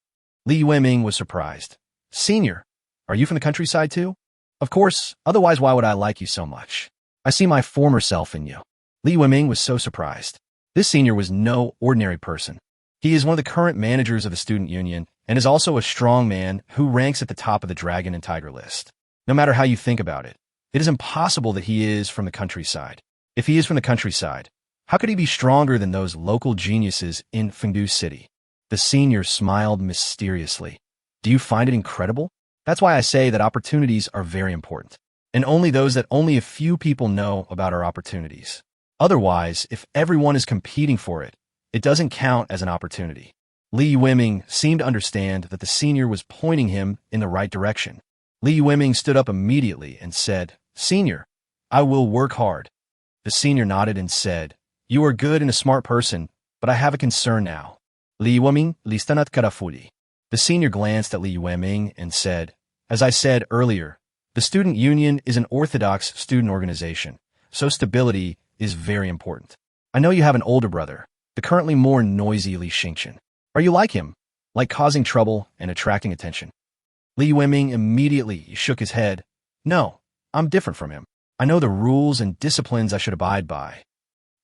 Li Yueming was surprised. Senior, are you from the countryside too? Of course, otherwise why would I like you so much? I see my former self in you. Li Yueming was so surprised. This senior was no ordinary person. He is one of the current managers of the student union and is also a strong man who ranks at the top of the dragon and tiger list. No matter how you think about it, it is impossible that he is from the countryside. If he is from the countryside, how could he be stronger than those local geniuses in Fengdu City? The senior smiled mysteriously. Do you find it incredible? That's why I say that opportunities are very important, and only only a few people know about our opportunities. Otherwise, if everyone is competing for it, it doesn't count as an opportunity. Li Yueming seemed to understand that the senior was pointing him in the right direction. Li Yueming stood up immediately and said, Senior, I will work hard. The senior nodded and said, You are good and a smart person, but I have a concern now. Li Yueming listanat karafuli. The senior glanced at Li Yueming and said, As I said earlier, the student union is an orthodox student organization, so stability is very important. I know you have an older brother, the currently more noisy Li Xingqian. Are you like him, like causing trouble and attracting attention? Li Yueming immediately shook his head. No, I'm different from him. I know the rules and disciplines I should abide by.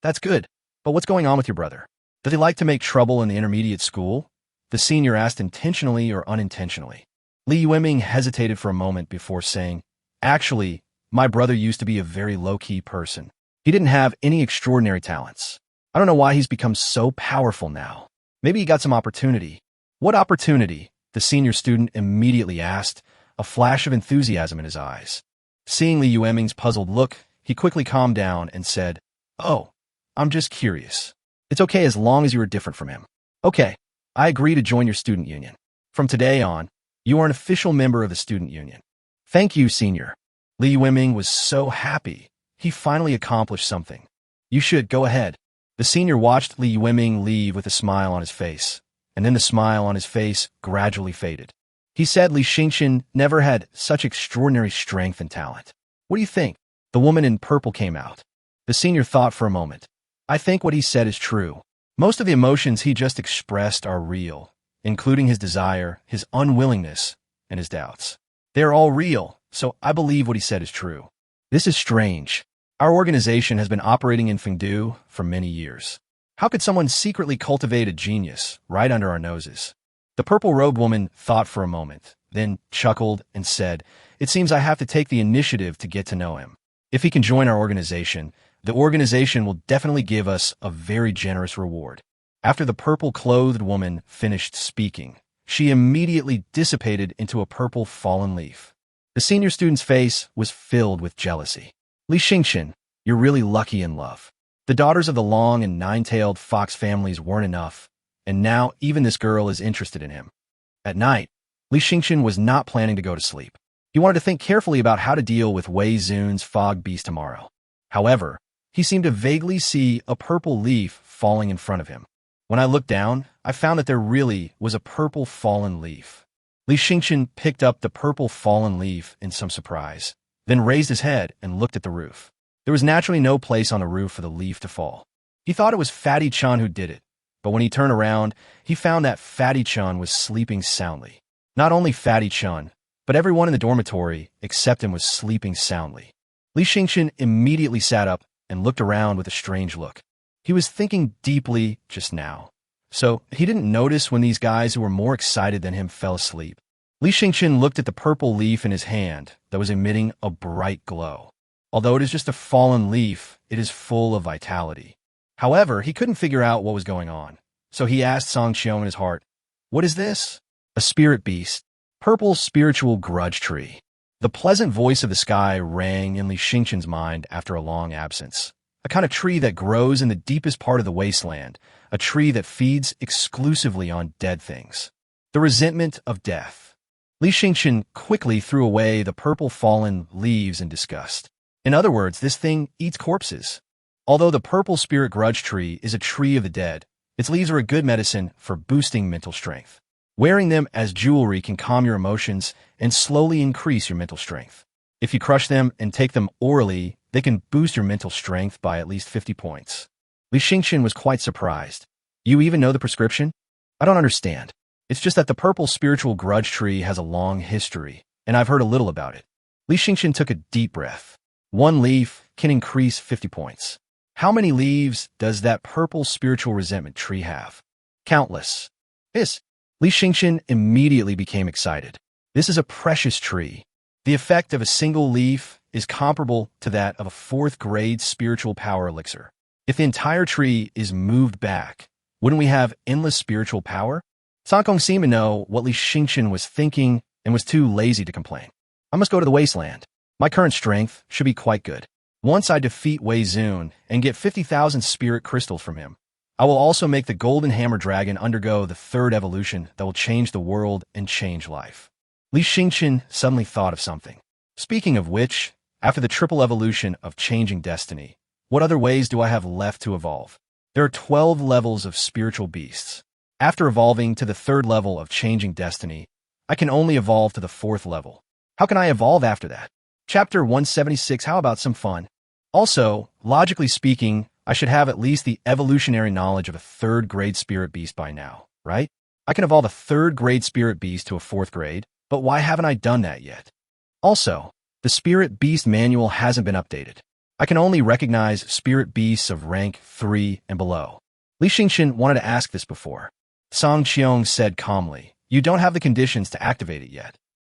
That's good, but what's going on with your brother? Does he like to make trouble in the intermediate school? The senior asked intentionally or unintentionally. Li Yueming hesitated for a moment before saying, Actually, my brother used to be a very low-key person. He didn't have any extraordinary talents. I don't know why he's become so powerful now. Maybe he got some opportunity. What opportunity? The senior student immediately asked, a flash of enthusiasm in his eyes. Seeing Li Yueming's puzzled look, he quickly calmed down and said, "Oh, I'm just curious. It's okay as long as you are different from him. Okay, I agree to join your student union. From today on, you are an official member of the student union." "Thank you, senior." Li Yueming was so happy. He finally accomplished something. "You should go ahead." The senior watched Li Yueming leave with a smile on his face, and then the smile on his face gradually faded. He said Li Xingqian never had such extraordinary strength and talent. "What do you think?" The woman in purple came out. The senior thought for a moment. "I think what he said is true. Most of the emotions he just expressed are real, including his desire, his unwillingness, and his doubts. They are all real, so I believe what he said is true. This is strange. Our organization has been operating in Fengdu for many years. How could someone secretly cultivate a genius right under our noses?" The purple-robed woman thought for a moment, then chuckled and said, "It seems I have to take the initiative to get to know him. If he can join our organization, the organization will definitely give us a very generous reward." After the purple-clothed woman finished speaking, she immediately dissipated into a purple fallen leaf. The senior student's face was filled with jealousy. "Li Xingqian, you're really lucky in love. The daughters of the long and nine-tailed fox families weren't enough, and now even this girl is interested in him." At night, Li Xingqian was not planning to go to sleep. He wanted to think carefully about how to deal with Wei Zun's fog beast tomorrow. However, he seemed to vaguely see a purple leaf falling in front of him. "When I looked down, I found that there really was a purple fallen leaf." Li Xingqian picked up the purple fallen leaf in some surprise, then raised his head and looked at the roof. There was naturally no place on the roof for the leaf to fall. He thought it was Fatty Chun who did it, but when he turned around, he found that Fatty Chun was sleeping soundly. Not only Fatty Chun, but everyone in the dormitory except him was sleeping soundly. Li Xingqian immediately sat up and looked around with a strange look. He was thinking deeply just now, so he didn't notice when these guys who were more excited than him fell asleep. Li Xingqian looked at the purple leaf in his hand that was emitting a bright glow. Although it is just a fallen leaf, it is full of vitality. However, he couldn't figure out what was going on, so he asked Song Qiong in his heart, "What is this?" "A spirit beast. Purple spiritual grudge tree." The pleasant voice of the sky rang in Li Xingqian's mind after a long absence. A kind of tree that grows in the deepest part of the wasteland, a tree that feeds exclusively on dead things. The resentment of death. Li Xingqian quickly threw away the purple fallen leaves in disgust. In other words, this thing eats corpses. Although the purple spirit grudge tree is a tree of the dead, its leaves are a good medicine for boosting mental strength. Wearing them as jewelry can calm your emotions and slowly increase your mental strength. If you crush them and take them orally, they can boost your mental strength by at least 50 points. Li Xingqian was quite surprised. "You even know the prescription?" "I don't understand. It's just that the purple spiritual grudge tree has a long history, and I've heard a little about it." Li Xingqian took a deep breath. One leaf can increase 50 points. How many leaves does that purple spiritual resentment tree have? Countless. This. Li Xingqian immediately became excited. This is a precious tree. The effect of a single leaf is comparable to that of a 4th grade spiritual power elixir. If the entire tree is moved back, wouldn't we have endless spiritual power? Song Kong seemed to know what Li Xingqian was thinking and was too lazy to complain. "I must go to the wasteland. My current strength should be quite good. Once I defeat Wei Zun and get 50,000 spirit crystals from him, I will also make the Golden Hammer Dragon undergo the 3rd evolution that will change the world and change life." Li Xingqian suddenly thought of something. Speaking of which, after the triple evolution of changing destiny, what other ways do I have left to evolve? There are 12 levels of spiritual beasts. After evolving to the 3rd level of changing destiny, I can only evolve to the 4th level. How can I evolve after that? Chapter 176, how about some fun? Also, logically speaking, I should have at least the evolutionary knowledge of a 3rd grade spirit beast by now, right? I can evolve a 3rd grade spirit beast to a 4th grade, but why haven't I done that yet? Also, the spirit beast manual hasn't been updated. I can only recognize spirit beasts of rank 3 and below. Li Xingqian wanted to ask this before. Song Qiong said calmly, "You don't have the conditions to activate it yet."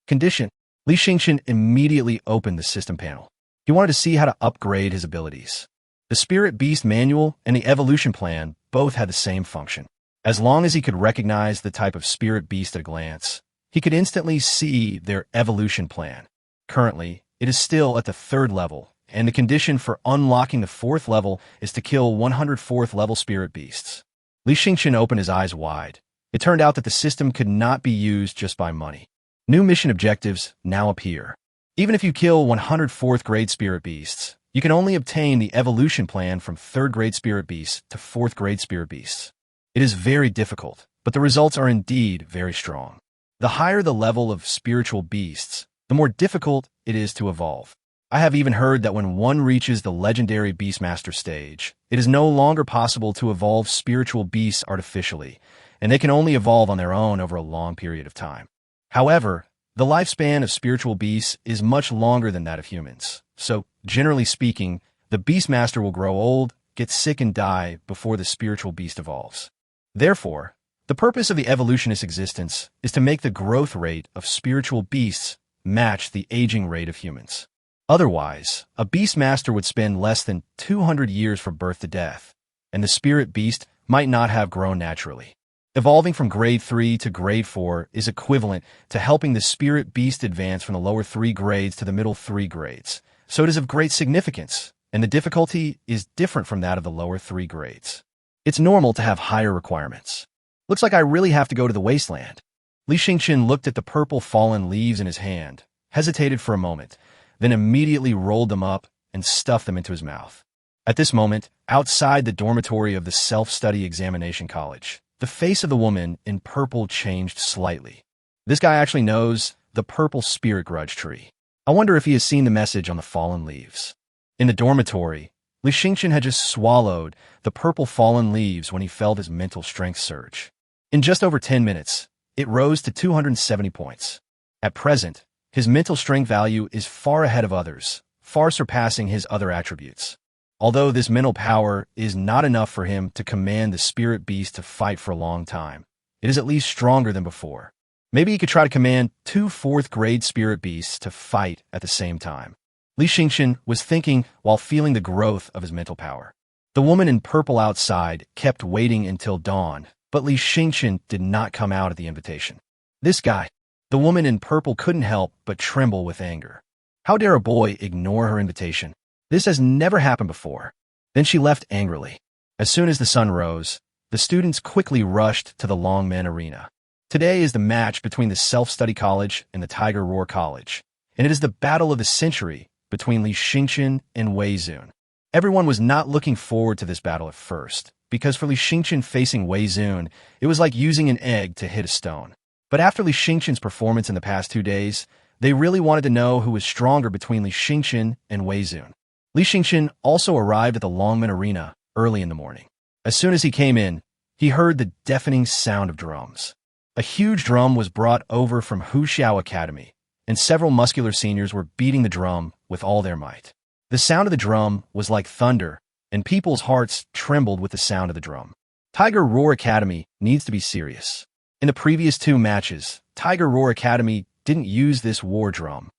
Condition? Li Xingqian immediately opened the system panel. He wanted to see how to upgrade his abilities. The Spirit Beast Manual and the Evolution Plan both had the same function. As long as he could recognize the type of Spirit Beast at a glance, he could instantly see their evolution plan. Currently, it is still at the 3rd level, and the condition for unlocking the 4th level is to kill 104th level spirit beasts. Li Yueming opened his eyes wide. It turned out that the system could not be used just by money. New mission objectives now appear. Even if you kill 104th grade spirit beasts, you can only obtain the evolution plan from 3rd grade spirit beasts to 4th grade spirit beasts. It is very difficult, but the results are indeed very strong. The higher the level of spiritual beasts, the more difficult it is to evolve. I have even heard that when one reaches the legendary Beastmaster stage, it is no longer possible to evolve spiritual beasts artificially, and they can only evolve on their own over a long period of time. However, the lifespan of spiritual beasts is much longer than that of humans, so generally speaking, the Beastmaster will grow old, get sick, and die before the spiritual beast evolves. Therefore, the purpose of the evolutionist existence is to make the growth rate of spiritual beasts match the aging rate of humans. Otherwise, a Beastmaster would spend less than 200 years from birth to death, and the spirit beast might not have grown naturally. Evolving from grade 3 to grade 4 is equivalent to helping the spirit beast advance from the lower 3 grades to the middle 3 grades, so it is of great significance, and the difficulty is different from that of the lower 3 grades. It's normal to have higher requirements. Looks like I really have to go to the wasteland. Li Yueming looked at the purple fallen leaves in his hand, hesitated for a moment, then immediately rolled them up and stuffed them into his mouth. At this moment, outside the dormitory of the self-study examination college, the face of the woman in purple changed slightly. This guy actually knows the purple spirit grudge tree. I wonder if he has seen the message on the fallen leaves. In the dormitory, Li Yueming had just swallowed the purple fallen leaves when he felt his mental strength surge. In just over 10 minutes, it rose to 270 points. At present, his mental strength value is far ahead of others, far surpassing his other attributes. Although this mental power is not enough for him to command the spirit beast to fight for a long time, it is at least stronger than before. Maybe he could try to command 2 4th grade spirit beasts to fight at the same time. Li Yueming was thinking while feeling the growth of his mental power. The woman in purple outside kept waiting until dawn, but Li Yueming did not come out at the invitation. This guy, the woman in purple, couldn't help but tremble with anger. How dare a boy ignore her invitation? This has never happened before. Then she left angrily. As soon as the sun rose, the students quickly rushed to the Longmen Arena. Today is the match between the Self-Study College and the Tiger Roar College, and it is the battle of the century between Li Yueming and Wei Zun. Everyone was not looking forward to this battle at first, because for Li Yueming facing Wei Zun, it was like using an egg to hit a stone. But after Li Yueming's performance in the past 2 days, they really wanted to know who was stronger between Li Yueming and Wei Zun. Li Yueming also arrived at the Longmen Arena early in the morning. As soon as he came in, he heard the deafening sound of drums. A huge drum was brought over from Huxiao Academy, and several muscular seniors were beating the drum with all their might. The sound of the drum was like thunder, and people's hearts trembled with the sound of the drum. Tiger Roar Academy needs to be serious. In the previous 2 matches, Tiger Roar Academy didn't use this war drum.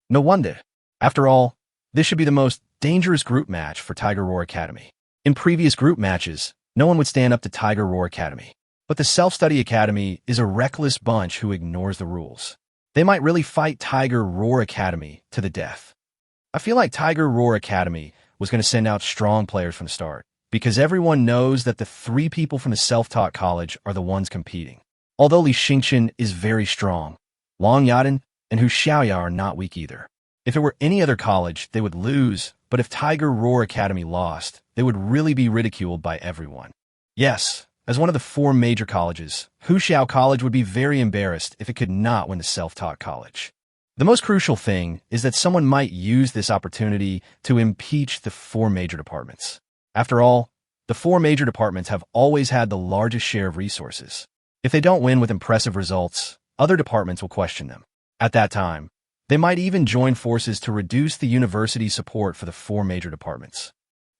No wonder. After all, this should be the most dangerous group match for Tiger Roar Academy. In previous group matches, no one would stand up to Tiger Roar Academy. But the Self-Study Academy is a reckless bunch who ignores the rules. They might really fight Tiger Roar Academy to the death. I feel like Tiger Roar Academy was going to send out strong players from the start, because everyone knows that the 3 people from the self-taught college are the ones competing. Although Li Yueming is very strong, Long Yaden and Hu Xiaoya are not weak either. If it were any other college, they would lose, but if Tiger Roar Academy lost, they would really be ridiculed by everyone. Yes, as one of the 4 major colleges, Huxiao College would be very embarrassed if it could not win the self-taught college. The most crucial thing is that someone might use this opportunity to impeach the 4 major departments. After all, the 4 major departments have always had the largest share of resources. If they don't win with impressive results, other departments will question them. At that time, they might even join forces to reduce the university's support for the 4 major departments.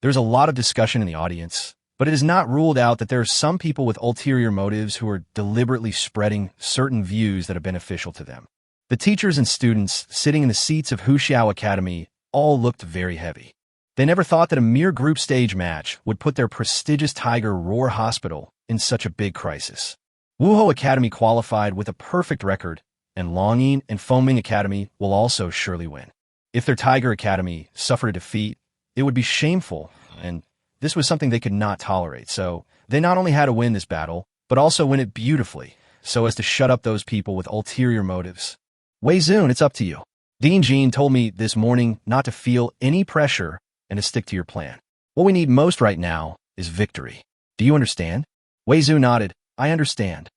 There's a lot of discussion in the audience, but it is not ruled out that there are some people with ulterior motives who are deliberately spreading certain views that are beneficial to them. The teachers and students sitting in the seats of Huxiao Academy all looked very heavy. They never thought that a mere group stage match would put their prestigious Tiger Roar Hospital in such a big crisis. Wuhou Academy qualified with a perfect record, and Longyin and Foming Academy will also surely win. If their Tiger Academy suffered a defeat, it would be shameful, and this was something they could not tolerate. So they not only had to win this battle, but also win it beautifully, so as to shut up those people with ulterior motives. Wei Zun, it's up to you. Dean Jean told me this morning not to feel any pressure and to stick to your plan. What we need most right now is victory. Do you understand? Wei Zun nodded. I understand.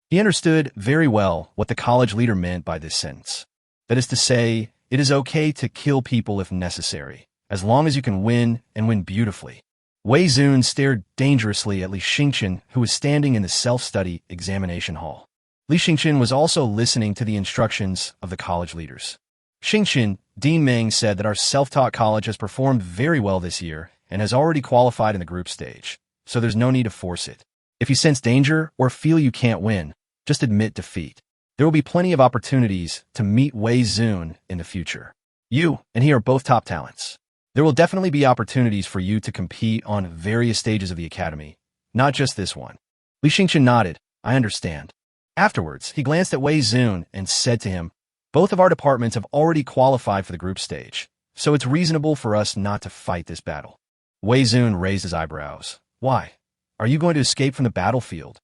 He understood very well what the college leader meant by this sentence. That is to say, it is okay to kill people if necessary, as long as you can win and win beautifully. Wei Zun stared dangerously at Li Xingqian, who was standing in the self-study examination hall. Li Xingqian was also listening to the instructions of the college leaders. Xingqian, Dean Meng said that our self-taught college has performed very well this year and has already qualified in the group stage, so there's no need to force it. If you sense danger or feel you can't win, just admit defeat. There will be plenty of opportunities to meet Wei Zun in the future. You and he are both top talents. There will definitely be opportunities for you to compete on various stages of the academy, not just this one. Li Xingqian nodded. I understand. Afterwards, he glanced at Wei Zun and said to him, both of our departments have already qualified for the group stage, so it's reasonable for us not to fight this battle. Wei Zun raised his eyebrows. Why? Are you going to escape from the battlefield?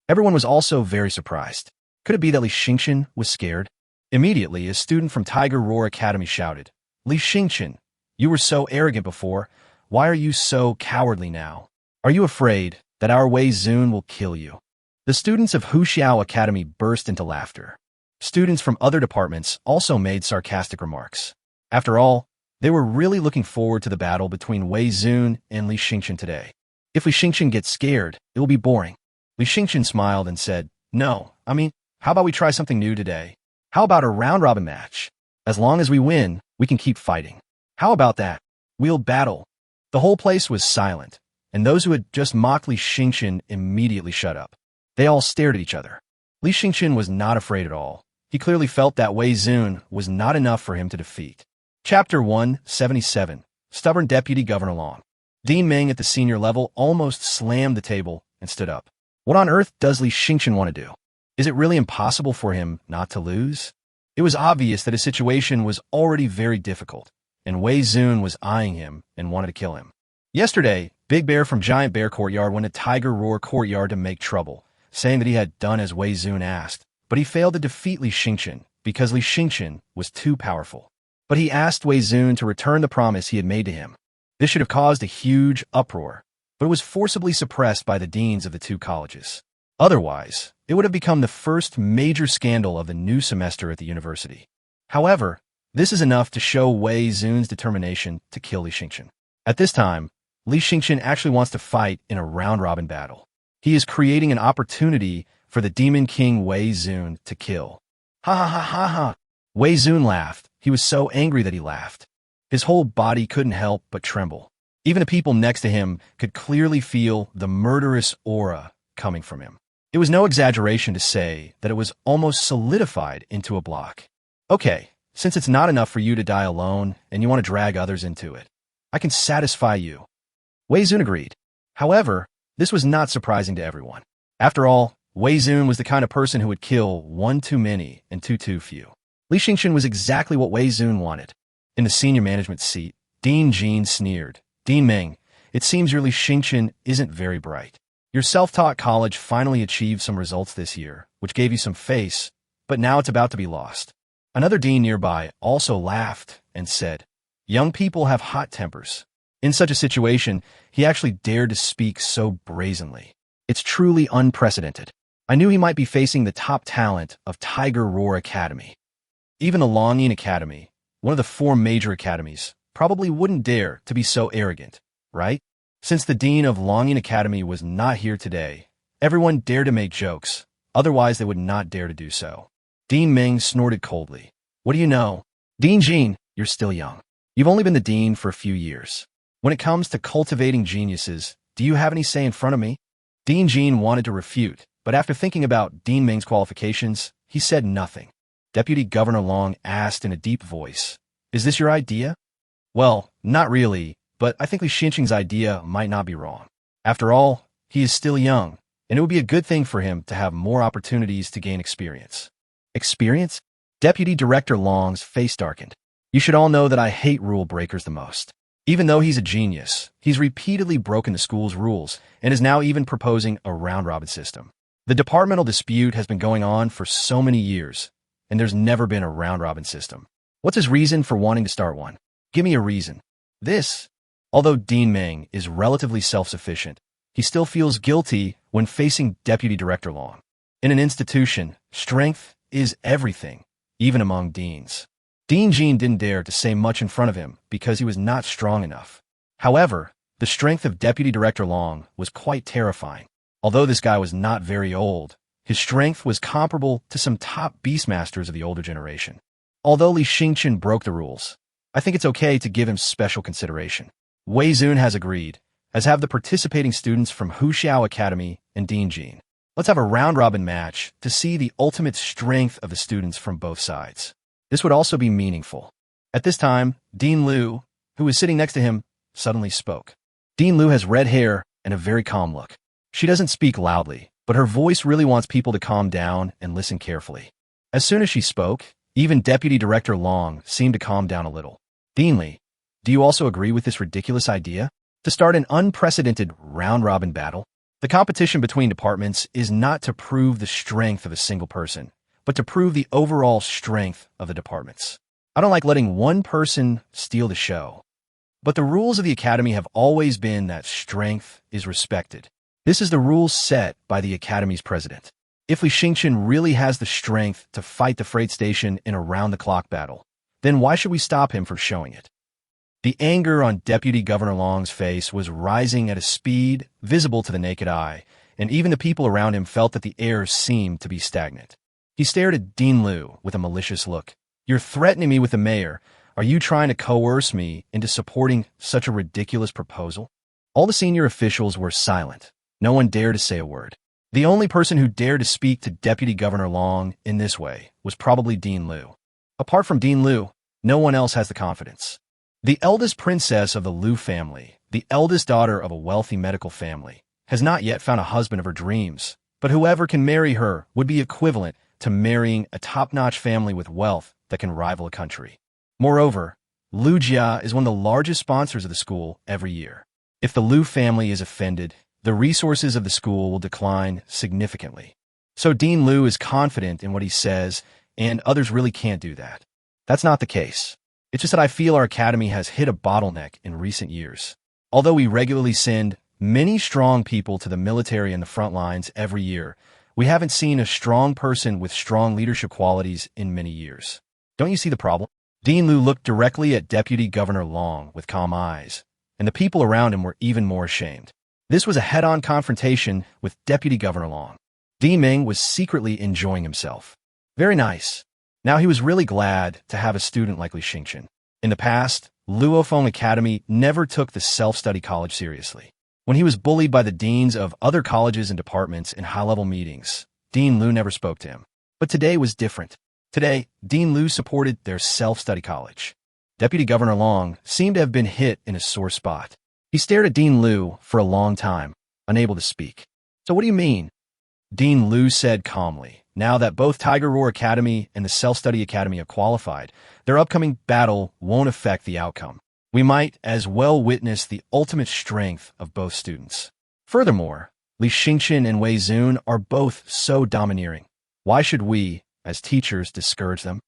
Everyone was also very surprised. Could it be that Li Xingqian was scared? Immediately, a student from Tiger Roar Academy shouted, Li Xingqian, you were so arrogant before. Why are you so cowardly now? Are you afraid that our Wei Zun will kill you? The students of Huxiao Academy burst into laughter. Students from other departments also made sarcastic remarks. After all, they were really looking forward to the battle between Wei Zun and Li Xingqian today. If Li Xingqian gets scared, it will be boring. Li Xingqian smiled and said, no, how about we try something new today? How about a round-robin match? As long as we win, we can keep fighting. How about that? We'll battle. The whole place was silent, and those who had just mocked Li Xingqian immediately shut up. They all stared at each other. Li Xingqian was not afraid at all. He clearly felt that Wei Zun was not enough for him to defeat. Chapter 177. Stubborn Deputy Governor Long. Dean Meng at the senior level almost slammed the table and stood up. What on earth does Li Xingqian want to do? Is it really impossible for him not to lose? It was obvious that his situation was already very difficult, and Wei Zun was eyeing him and wanted to kill him. Yesterday, Big Bear from Giant Bear Courtyard went to Tiger Roar Courtyard to make trouble, saying that he had done as Wei Zun asked, but he failed to defeat Li Xingqian because Li Xingqian was too powerful. But he asked Wei Zun to return the promise he had made to him. This should have caused a huge uproar, but it was forcibly suppressed by the deans of the two colleges. Otherwise, it would have become the first major scandal of the new semester at the university. However, this is enough to show Wei Zun's determination to kill Li Xingqian. At this time, Li Xingqian actually wants to fight in a round-robin battle. He is creating an opportunity for the Demon King Wei Zun to kill. Ha ha ha ha ha! Wei Zun laughed. He was so angry that he laughed. His whole body couldn't help but tremble. Even the people next to him could clearly feel the murderous aura coming from him. It was no exaggeration to say that it was almost solidified into a block. Okay, since it's not enough for you to die alone and you want to drag others into it, I can satisfy you. Wei Zun agreed. However, this was not surprising to everyone. After all, Wei Zun was the kind of person who would kill one too many and two too few. Li Xingqian was exactly what Wei Zun wanted. In the senior management seat, Dean Jean sneered. Dean Meng, it seems your Li Xingqian isn't very bright. Your self-taught college finally achieved some results this year, which gave you some face, but now it's about to be lost. Another dean nearby also laughed and said, young people have hot tempers. In such a situation, he actually dared to speak so brazenly. It's truly unprecedented. I knew he might be facing the top talent of Tiger Roar Academy. Even the Longyin Academy, one of the 4 major academies, probably wouldn't dare to be so arrogant, right? Since the dean of Longyin Academy was not here today, everyone dared to make jokes, otherwise they would not dare to do so. Dean Meng snorted coldly. What do you know? Dean Jean, you're still young. You've only been the dean for a few years. When it comes to cultivating geniuses, do you have any say in front of me? Dean Jean wanted to refute, but after thinking about Dean Meng's qualifications, he said nothing. Deputy Governor Long asked in a deep voice, is this your idea? Well, not really, but I think Li Xingqian's idea might not be wrong. After all, he is still young, and it would be a good thing for him to have more opportunities to gain experience. Experience? Deputy Director Long's face darkened. You should all know that I hate rule breakers the most. Even though he's a genius, he's repeatedly broken the school's rules and is now even proposing a round-robin system. The departmental dispute has been going on for so many years, and there's never been a round-robin system. What's his reason for wanting to start one? Give me a reason. Although Li Yueming is relatively self-sufficient, he still feels guilty when facing Deputy Director Long. In an institution, strength is everything, even among deans. Dean Jean didn't dare to say much in front of him because he was not strong enough. However, the strength of Deputy Director Long was quite terrifying. Although this guy was not very old, his strength was comparable to some top Beastmasters of the older generation. Although Li Yueming broke the rules, I think it's okay to give him special consideration. Wei Zun has agreed, as have the participating students from Huxiao Academy and Dean Jean. Let's have a round-robin match to see the ultimate strength of the students from both sides. This would also be meaningful. At this time, Dean Liu, who was sitting next to him, suddenly spoke. Dean Liu has red hair and a very calm look. She doesn't speak loudly, but her voice really wants people to calm down and listen carefully. As soon as she spoke, even Deputy Director Long seemed to calm down a little. Dean Li, do you also agree with this ridiculous idea? To start an unprecedented round-robin battle? The competition between departments is not to prove the strength of a single person, but to prove the overall strength of the departments. I don't like letting one person steal the show. But the rules of the Academy have always been that strength is respected. This is the rules set by the Academy's president. If Li Yueming really has the strength to fight the freight station in a round-the-clock battle, then why should we stop him from showing it? The anger on Deputy Governor Long's face was rising at a speed visible to the naked eye, and even the people around him felt that the air seemed to be stagnant. He stared at Dean Liu with a malicious look. You're threatening me with the mayor. Are you trying to coerce me into supporting such a ridiculous proposal? All the senior officials were silent. No one dared to say a word. The only person who dared to speak to Deputy Governor Long in this way was probably Dean Liu. Apart from Dean Liu, no one else has the confidence. The eldest princess of the Liu family, the eldest daughter of a wealthy medical family, has not yet found a husband of her dreams, but whoever can marry her would be equivalent to marrying a top-notch family with wealth that can rival a country. Moreover, Liu Jia is one of the largest sponsors of the school every year. If the Liu family is offended, the resources of the school will decline significantly. So Dean Liu is confident in what he says, and others really can't do that. That's not the case. It's just that I feel our academy has hit a bottleneck in recent years. Although we regularly send many strong people to the military and the front lines every year, we haven't seen a strong person with strong leadership qualities in many years. Don't you see the problem? Dean Liu looked directly at Deputy Governor Long with calm eyes, and the people around him were even more ashamed. This was a head-on confrontation with Deputy Governor Long. Li Yueming was secretly enjoying himself. Very nice. Now he was really glad to have a student like Li Yueming. In the past, Luofeng Academy never took the self-study college seriously. When he was bullied by the deans of other colleges and departments in high-level meetings, Dean Liu never spoke to him. But today was different. Today, Dean Liu supported their self-study college. Deputy Governor Long seemed to have been hit in a sore spot. He stared at Dean Liu for a long time, unable to speak. So what do you mean? Dean Liu said calmly. Now that both Tiger Roar Academy and the Self-Study Academy have qualified, their upcoming battle won't affect the outcome. We might as well witness the ultimate strength of both students. Furthermore, Li Yueming and Wei Zun are both so domineering. Why should we, as teachers, discourage them?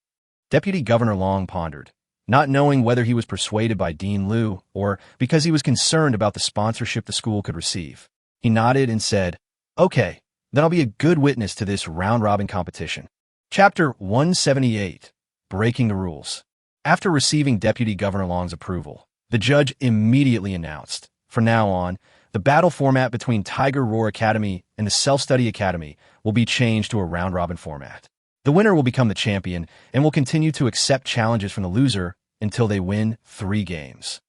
Deputy Governor Long pondered, not knowing whether he was persuaded by Dean Liu or because he was concerned about the sponsorship the school could receive. He nodded and said, "Okay. Then I'll be a good witness to this round-robin competition." Chapter 178, Breaking the Rules. After receiving Deputy Governor Long's approval, the judge immediately announced, from now on, the battle format between Tiger Roar Academy and the Self-Study Academy will be changed to a round-robin format. The winner will become the champion and will continue to accept challenges from the loser until they win 3 games.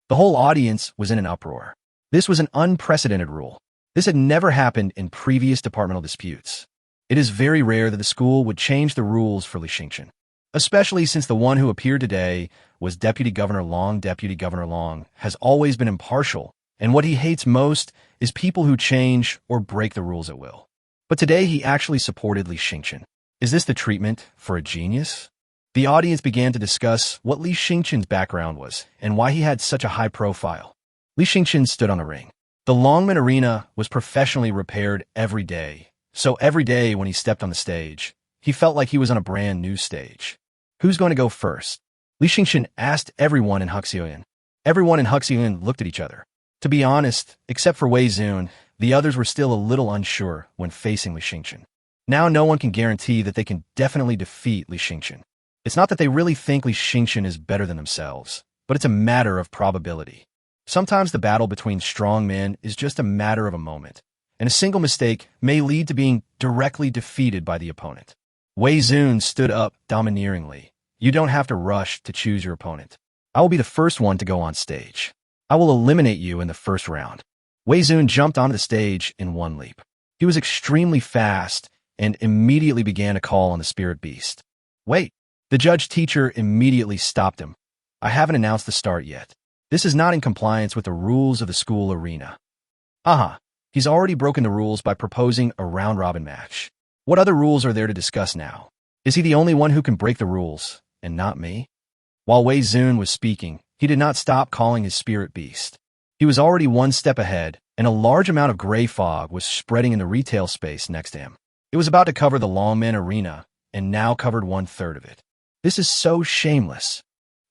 The whole audience was in an uproar. This was an unprecedented rule. This had never happened in previous departmental disputes. It is very rare that the school would change the rules for Li Yueming, especially since the one who appeared today was Deputy Governor Long. Deputy Governor Long has always been impartial, and what he hates most is people who change or break the rules at will. But today he actually supported Li Yueming. Is this the treatment for a genius? The audience began to discuss what Li Xingqian's background was and why he had such a high profile. Li Xingqian stood on the ring. The Longman Arena was professionally repaired every day, so every day when he stepped on the stage, he felt like he was on a brand new stage. Who's going to go first? Li Xingqian asked everyone in Huxiyuan. Everyone in Huxiyuan looked at each other. To be honest, except for Wei Zun, the others were still a little unsure when facing Li Xingqian. Now no one can guarantee that they can definitely defeat Li Xingqian. It's not that they really think Li Xingqian is better than themselves, but it's a matter of probability. Sometimes the battle between strong men is just a matter of a moment, and a single mistake may lead to being directly defeated by the opponent. Wei Zun stood up domineeringly. You don't have to rush to choose your opponent. I will be the first one to go on stage. I will eliminate you in the first round. Wei Zun jumped onto the stage in one leap. He was extremely fast and immediately began a call on the spirit beast. Wait! The judge teacher immediately stopped him. I haven't announced the start yet. This is not in compliance with the rules of the school arena. Aha! He's already broken the rules by proposing a round-robin match. What other rules are there to discuss now? Is he the only one who can break the rules, and not me? While Wei Zun was speaking, he did not stop calling his spirit beast. He was already one step ahead, and a large amount of gray fog was spreading in the retail space next to him. It was about to cover the Longman Arena, and now covered 1/3 of it. This is so shameless.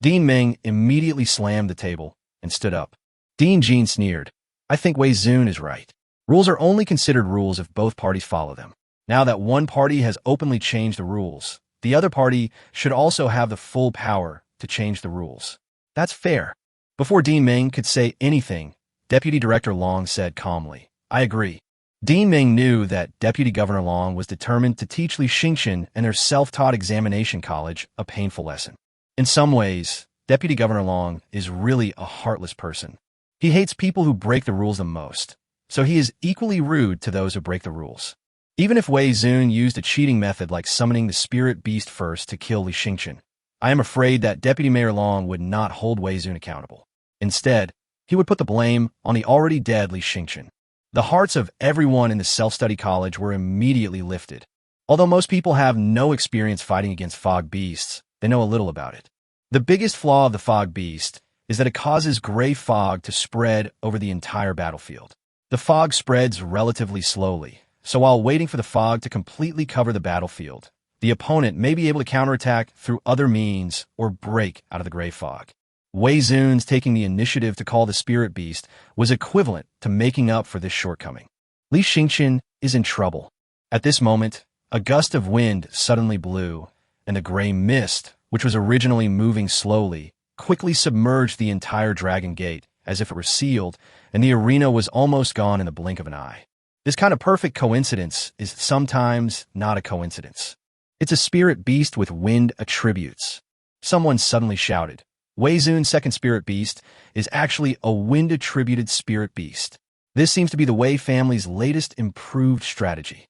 Dean Ming immediately slammed the table and stood up. Dean Jean sneered. I think Wei Zun is right. Rules are only considered rules if both parties follow them. Now that one party has openly changed the rules, the other party should also have the full power to change the rules. That's fair. Before Dean Ming could say anything, Deputy Director Long said calmly, I agree. Dean Ming knew that Deputy Governor Long was determined to teach Li Xingqian and their self-taught examination college a painful lesson. In some ways, Deputy Governor Long is really a heartless person. He hates people who break the rules the most, so he is equally rude to those who break the rules. Even if Wei Zun used a cheating method like summoning the spirit beast first to kill Li Xingqian, I am afraid that Deputy Mayor Long would not hold Wei Zun accountable. Instead, he would put the blame on the already dead Li Xingqian. The hearts of everyone in the self-study college were immediately lifted. Although most people have no experience fighting against fog beasts, they know a little about it. The biggest flaw of the fog beast is that it causes gray fog to spread over the entire battlefield. The fog spreads relatively slowly, so while waiting for the fog to completely cover the battlefield, the opponent may be able to counterattack through other means or break out of the gray fog. Wei Zun's taking the initiative to call the spirit beast was equivalent to making up for this shortcoming. Li Xingqian is in trouble. At this moment, a gust of wind suddenly blew, and the gray mist, which was originally moving slowly, quickly submerged the entire Dragon Gate as if it were sealed, and the arena was almost gone in the blink of an eye. This kind of perfect coincidence is sometimes not a coincidence. It's a spirit beast with wind attributes. Someone suddenly shouted. Wei Zun's second spirit beast is actually a wind-attributed spirit beast. This seems to be the Wei family's latest improved strategy.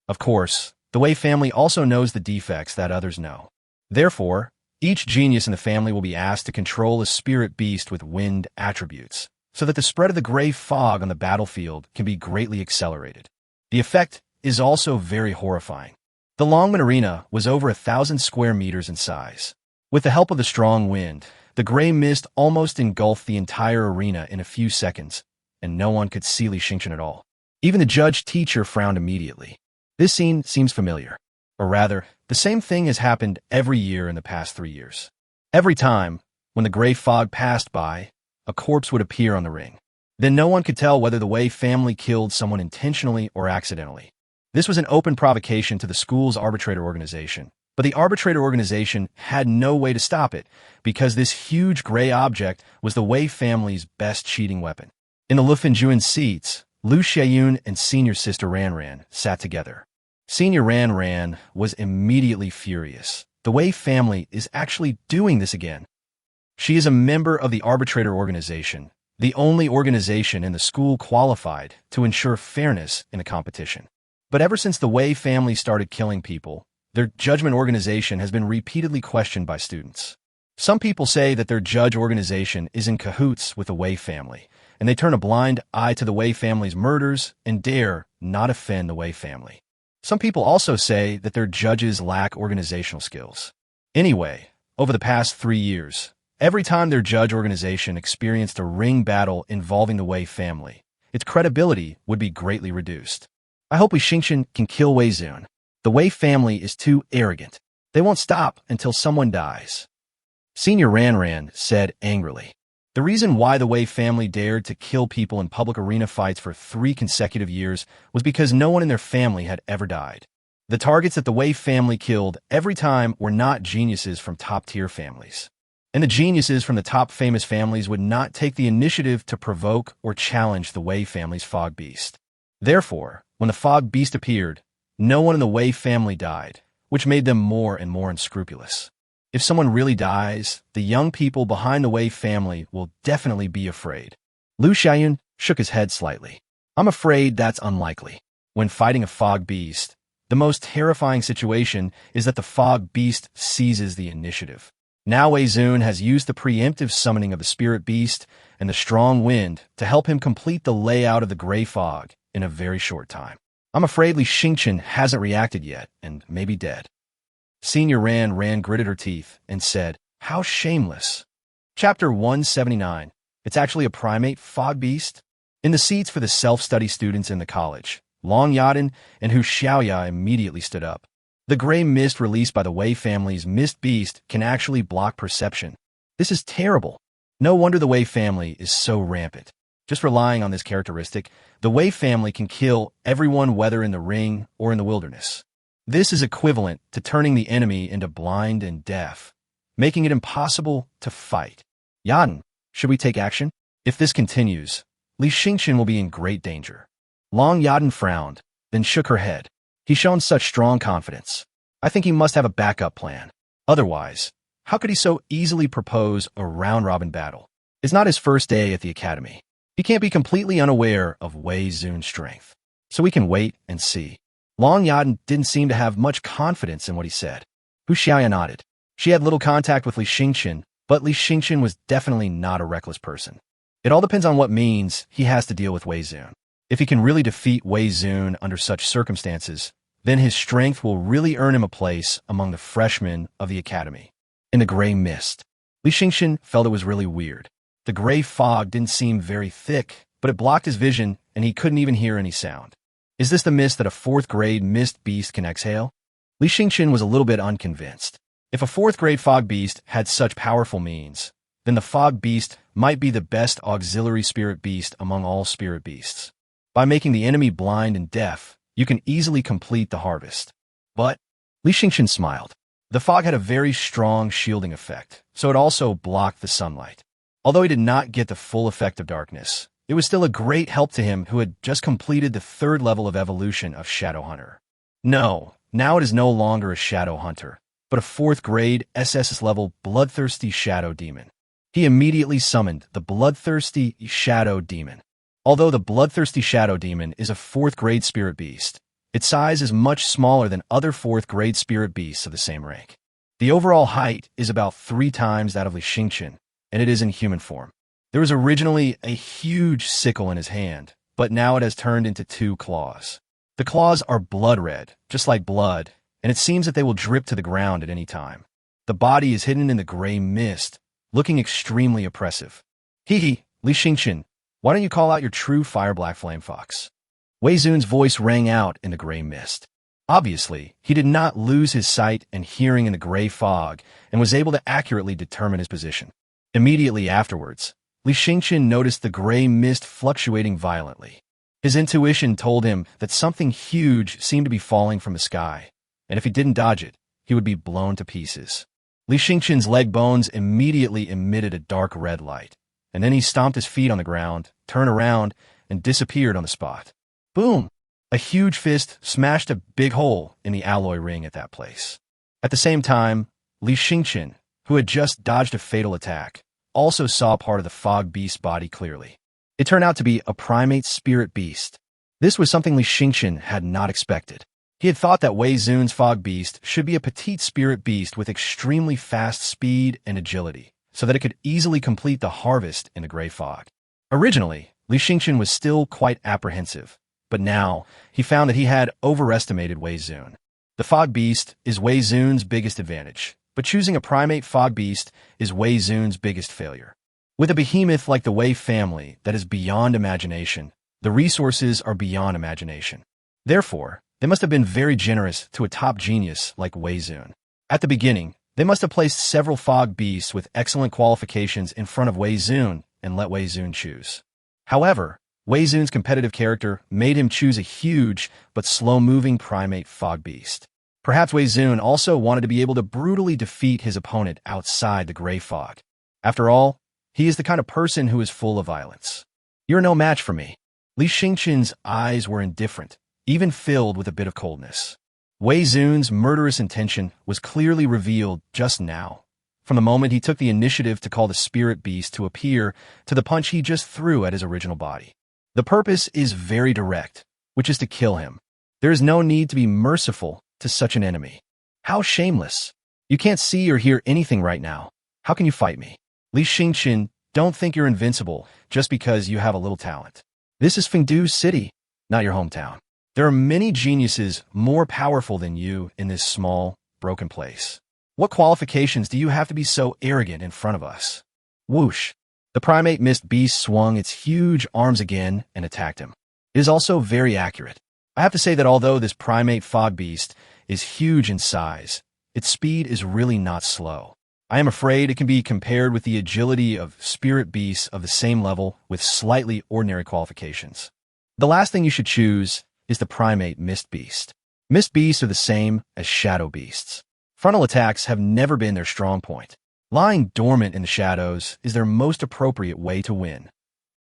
Of course, the Wei family also knows the defects that others know. Therefore, each genius in the family will be asked to control a spirit beast with wind attributes, so that the spread of the gray fog on the battlefield can be greatly accelerated. The effect is also very horrifying. The Longman Arena was over 1,000 square meters in size. With the help of the strong wind, the gray mist almost engulfed the entire arena in a few seconds, and no one could see Li Xingqian at all. Even the judge-teacher frowned immediately. This scene seems familiar. Or rather, the same thing has happened every year in the past 3 years. Every time, when the gray fog passed by, a corpse would appear on the ring. Then no one could tell whether the Wei family killed someone intentionally or accidentally. This was an open provocation to the school's arbitrator organization. But the arbitrator organization had no way to stop it, because this huge gray object was the Wei family's best cheating weapon. In the Lufinjuan seats, Lu Xiayun and senior sister Ran Ran sat together. Senior Ran Ran was immediately furious. The Wei family is actually doing this again. She is a member of the arbitrator organization, the only organization in the school qualified to ensure fairness in the competition. But ever since the Wei family started killing people, their judgment organization has been repeatedly questioned by students. Some people say that their judge organization is in cahoots with the Wei family, and they turn a blind eye to the Wei family's murders and dare not offend the Wei family. Some people also say that their judges lack organizational skills. Anyway, over the past 3 years, every time their judge organization experienced a ring battle involving the Wei family, its credibility would be greatly reduced. I hope Li Xingchen can kill Wei Zun. The Wei family is too arrogant. They won't stop until someone dies. Senior Ran said angrily. The reason why the Wei family dared to kill people in public arena fights for 3 consecutive years was because no one in their family had ever died. The targets that the Wei family killed every time were not geniuses from top-tier families. And the geniuses from the top famous families would not take the initiative to provoke or challenge the Wei family's Fog Beast. Therefore, when the Fog Beast appeared, no one in the Wei family died, which made them more and more unscrupulous. If someone really dies, the young people behind the Wei family will definitely be afraid. Lu Xiaoyun shook his head slightly. I'm afraid that's unlikely. When fighting a Fog Beast, the most terrifying situation is that the Fog Beast seizes the initiative. Now Wei Zun has used the preemptive summoning of the Spirit Beast and the strong wind to help him complete the layout of the Gray Fog in a very short time. I'm afraid Li Xingchen hasn't reacted yet and may be dead. Senior Ran gritted her teeth and said, how shameless. Chapter 179. It's actually a primate Fog Beast? In the seats for the self-study students in the college, Long Yaden and Hu Xiaoya immediately stood up. The gray mist released by the Wei family's Mist Beast can actually block perception. This is terrible. No wonder the Wei family is so rampant. Just relying on this characteristic, the Wei family can kill everyone whether in the ring or in the wilderness. This is equivalent to turning the enemy into blind and deaf, making it impossible to fight. Yaden, should we take action? If this continues, Li Xingchen will be in great danger. Long Yaden frowned, then shook her head. He's shown such strong confidence. I think he must have a backup plan. Otherwise, how could he so easily propose a round-robin battle? It's not his first day at the academy. He can't be completely unaware of Wei Zun's strength. So we can wait and see. Long Yaden didn't seem to have much confidence in what he said. Hu Xiaoya nodded. She had little contact with Li Xingchen, but Li Xingchen was definitely not a reckless person. It all depends on what means he has to deal with Wei Zun. If he can really defeat Wei Zun under such circumstances, then his strength will really earn him a place among the freshmen of the academy. In the gray mist, Li Xingchen felt it was really weird. The gray fog didn't seem very thick, but it blocked his vision and he couldn't even hear any sound. Is this the mist that a 4th-grade mist beast can exhale? Li Xingchen was a little bit unconvinced. If a 4th-grade fog beast had such powerful means, then the fog beast might be the best auxiliary spirit beast among all spirit beasts. By making the enemy blind and deaf, you can easily complete the harvest. But Li Xingchen smiled. The fog had a very strong shielding effect, so it also blocked the sunlight. Although he did not get the full effect of darkness, it was still a great help to him who had just completed the 3rd level of evolution of Shadow Hunter. No, now it is no longer a Shadow Hunter, but a 4th grade SSS level Bloodthirsty Shadow Demon. He immediately summoned the Bloodthirsty Shadow Demon. Although the Bloodthirsty Shadow Demon is a 4th grade spirit beast, its size is much smaller than other 4th grade spirit beasts of the same rank. The overall height is about 3 times that of Li Xingchen, and it is in human form. There was originally a huge sickle in his hand, but now it has turned into 2 claws. The claws are blood red, just like blood, and it seems that they will drip to the ground at any time. The body is hidden in the gray mist, looking extremely oppressive. Hee, Li Xingchen, why don't you call out your true fire black flame fox? Wei Zun's voice rang out in the gray mist. Obviously, he did not lose his sight and hearing in the gray fog and was able to accurately determine his position. Immediately afterwards, Li Xingchen noticed the gray mist fluctuating violently. His intuition told him that something huge seemed to be falling from the sky, and if he didn't dodge it, he would be blown to pieces. Li Xingchen's leg bones immediately emitted a dark red light, and then he stomped his feet on the ground, turned around, and disappeared on the spot. Boom! A huge fist smashed a big hole in the alloy ring at that place. At the same time, Li Xingchen, who had just dodged a fatal attack, also saw part of the fog beast's body clearly. It turned out to be a primate spirit beast. This was something Li Xingchen had not expected. He had thought that Wei Zun's fog beast should be a petite spirit beast with extremely fast speed and agility, so that it could easily complete the harvest in the gray fog. Originally, Li Xingchen was still quite apprehensive, but now he found that he had overestimated Wei Zun. The fog beast is Wei Zun's biggest advantage, But choosing a primate fog beast is Wei Zun's biggest failure. With a behemoth like the Wei family that is beyond imagination, the resources are beyond imagination. Therefore, they must have been very generous to a top genius like Wei Zun. At the beginning, they must have placed several fog beasts with excellent qualifications in front of Wei Zun and let Wei Zun choose. However, Wei Zun's competitive character made him choose a huge but slow-moving primate fog beast. Perhaps Wei Zun also wanted to be able to brutally defeat his opponent outside the gray fog. After all, he is the kind of person who is full of violence. You're no match for me. Li Xingqian's eyes were indifferent, even filled with a bit of coldness. Wei Zun's murderous intention was clearly revealed just now, from the moment he took the initiative to call the spirit beast to appear to the punch he just threw at his original body. The purpose is very direct, which is to kill him. There is no need to be merciful to such an enemy. How shameless. You can't see or hear anything right now. How can you fight me? Li Xingqian, don't think you're invincible just because you have a little talent. This is Fengdu City, not your hometown. There are many geniuses more powerful than you in this small, broken place. What qualifications do you have to be so arrogant in front of us? Whoosh! The primate mist beast swung its huge arms again and attacked him. It is also very accurate. I have to say that although this primate fog beast is huge in size, its speed is really not slow. I am afraid it can be compared with the agility of spirit beasts of the same level with slightly ordinary qualifications. The last thing you should choose is the primate mist beast. Mist beasts are the same as shadow beasts. Frontal attacks have never been their strong point. Lying dormant in the shadows is their most appropriate way to win.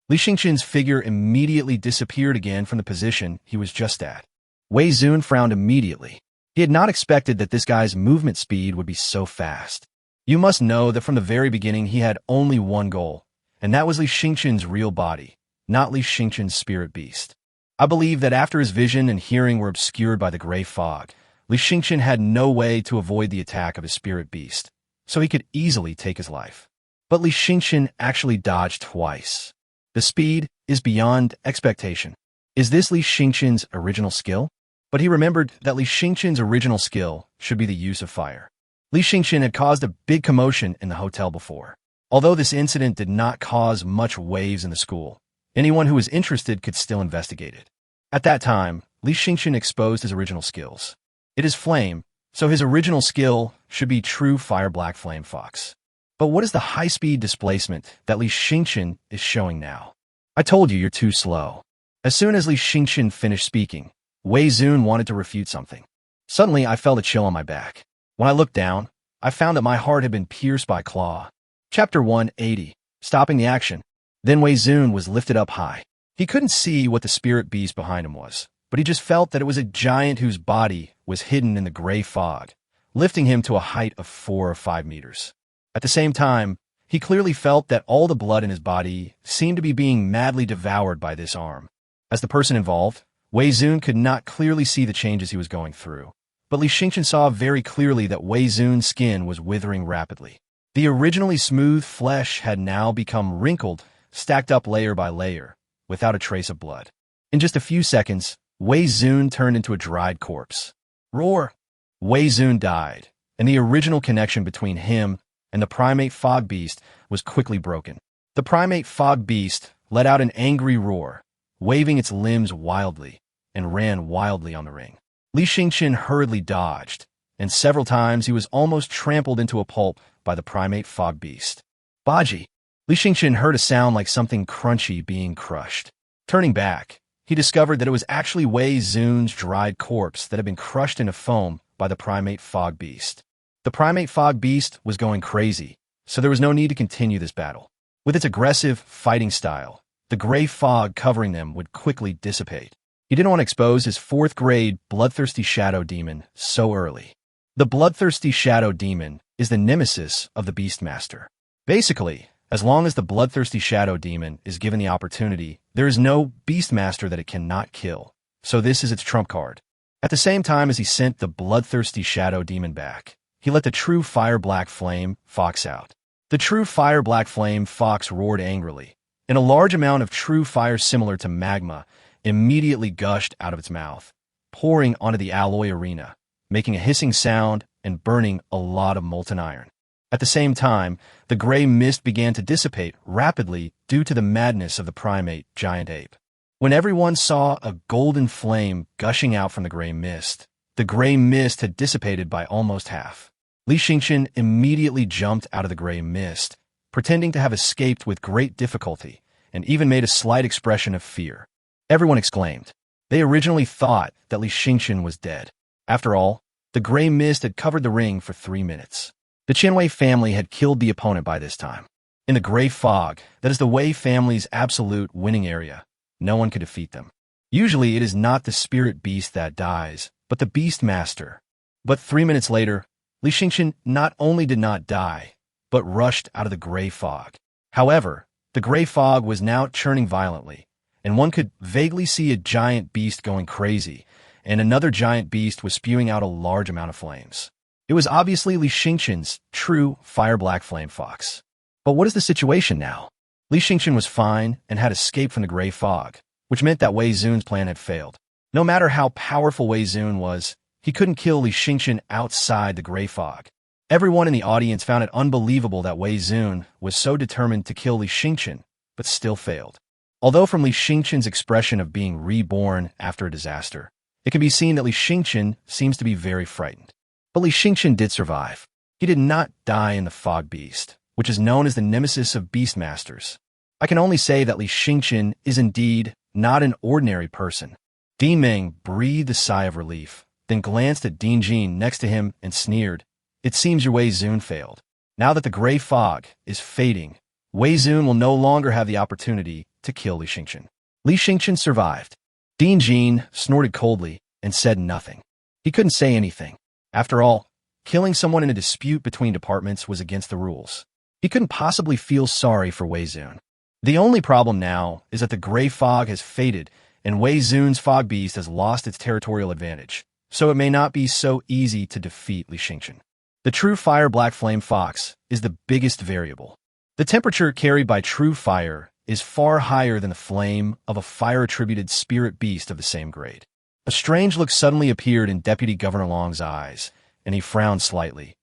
Li Xingqian's figure immediately disappeared again from the position he was just at. Wei Zun frowned immediately. He had not expected that this guy's movement speed would be so fast. You must know that from the very beginning he had only one goal, and that was Li Xingqian's real body, not Li Xingqian's spirit beast. I believe that after his vision and hearing were obscured by the gray fog, Li Xingqian had no way to avoid the attack of his spirit beast, so he could easily take his life. But Li Xingqian actually dodged twice. The speed is beyond expectation. Is this Li Xingqian's original skill? But he remembered that Li Xingqian's original skill should be the use of fire. Li Xingqian had caused a big commotion in the hotel before. Although this incident did not cause much waves in the school, anyone who was interested could still investigate it. At that time, Li Xingqian exposed his original skills. It is flame, so his original skill should be true fire black flame fox. But what is the high-speed displacement that Li Xingqian is showing now? I told you you're too slow. As soon as Li Xingqian finished speaking, Wei Zun wanted to refute something. Suddenly, I felt a chill on my back. When I looked down, I found that my heart had been pierced by a claw. Chapter 180, Stopping the Action. Then Wei Zun was lifted up high. He couldn't see what the spirit beast behind him was, but he just felt that it was a giant whose body was hidden in the gray fog, lifting him to a height of 4 or 5 meters. At the same time, he clearly felt that all the blood in his body seemed to be being madly devoured by this arm. As the person involved, Wei Zun could not clearly see the changes he was going through, but Li Xingqian saw very clearly that Wei Zun's skin was withering rapidly. The originally smooth flesh had now become wrinkled, stacked up layer by layer, without a trace of blood. In just a few seconds, Wei Zun turned into a dried corpse. Roar! Wei Zun died, and the original connection between him and the primate fog beast was quickly broken. The primate fog beast let out an angry roar, waving its limbs wildly, and ran wildly on the ring. Li Xingqian hurriedly dodged, and several times he was almost trampled into a pulp by the primate fog beast. Baji! Li Xingqian heard a sound like something crunchy being crushed. Turning back, he discovered that it was actually Wei Zun's dried corpse that had been crushed into foam by the primate fog beast. The primate fog beast was going crazy, so there was no need to continue this battle. With its aggressive fighting style, the gray fog covering them would quickly dissipate. He didn't want to expose his 4th-grade bloodthirsty shadow demon so early. The bloodthirsty shadow demon is the nemesis of the Beastmaster. Basically, as long as the bloodthirsty shadow demon is given the opportunity, there is no Beastmaster that it cannot kill, so this is its trump card. At the same time as he sent the bloodthirsty shadow demon back, he let the true fire black flame fox out. The true fire black flame fox roared angrily, and a large amount of true fire similar to magma immediately gushed out of its mouth, pouring onto the alloy arena, making a hissing sound and burning a lot of molten iron. At the same time, the gray mist began to dissipate rapidly due to the madness of the primate giant ape. When everyone saw a golden flame gushing out from the gray mist, the gray mist had dissipated by almost half. Li Yueming immediately jumped out of the gray mist, pretending to have escaped with great difficulty, and even made a slight expression of fear. Everyone exclaimed. They originally thought that Li Yueming was dead. After all, the gray mist had covered the ring for 3 minutes. The Qianwei family had killed the opponent by this time. In the gray fog, that is the Wei family's absolute winning area, no one could defeat them. Usually it is not the spirit beast that dies, but the Beastmaster. But 3 minutes later, Li Yueming not only did not die, but rushed out of the gray fog. However, the gray fog was now churning violently, and one could vaguely see a giant beast going crazy, and another giant beast was spewing out a large amount of flames. It was obviously Li Yueming's true fire-black flame fox. But what is the situation now? Li Yueming was fine and had escaped from the gray fog, which meant that Wei Zun's plan had failed. No matter how powerful Wei Zun was, he couldn't kill Li Yueming outside the gray fog. Everyone in the audience found it unbelievable that Wei Zun was so determined to kill Li Yueming, but still failed. Although from Li Yueming's expression of being reborn after a disaster, it can be seen that Li Yueming seems to be very frightened. But Li Yueming did survive. He did not die in the Fog Beast, which is known as the nemesis of Beastmasters. I can only say that Li Yueming is indeed not an ordinary person. Di Ming breathed a sigh of relief, then glanced at Din Jin next to him and sneered, "It seems your Wei Zun failed. Now that the gray fog is fading, Wei Zun will no longer have the opportunity to kill Li Yueming." Li Yueming survived. Din Jin snorted coldly and said nothing. He couldn't say anything. After all, killing someone in a dispute between departments was against the rules. He couldn't possibly feel sorry for Wei Zun. The only problem now is that the gray fog has faded and Wei Zun's Fog Beast has lost its territorial advantage, so it may not be so easy to defeat Li Yueming. The true fire black flame fox is the biggest variable. The temperature carried by true fire is far higher than the flame of a fire-attributed spirit beast of the same grade. A strange look suddenly appeared in Deputy Governor Long's eyes, and he frowned slightly.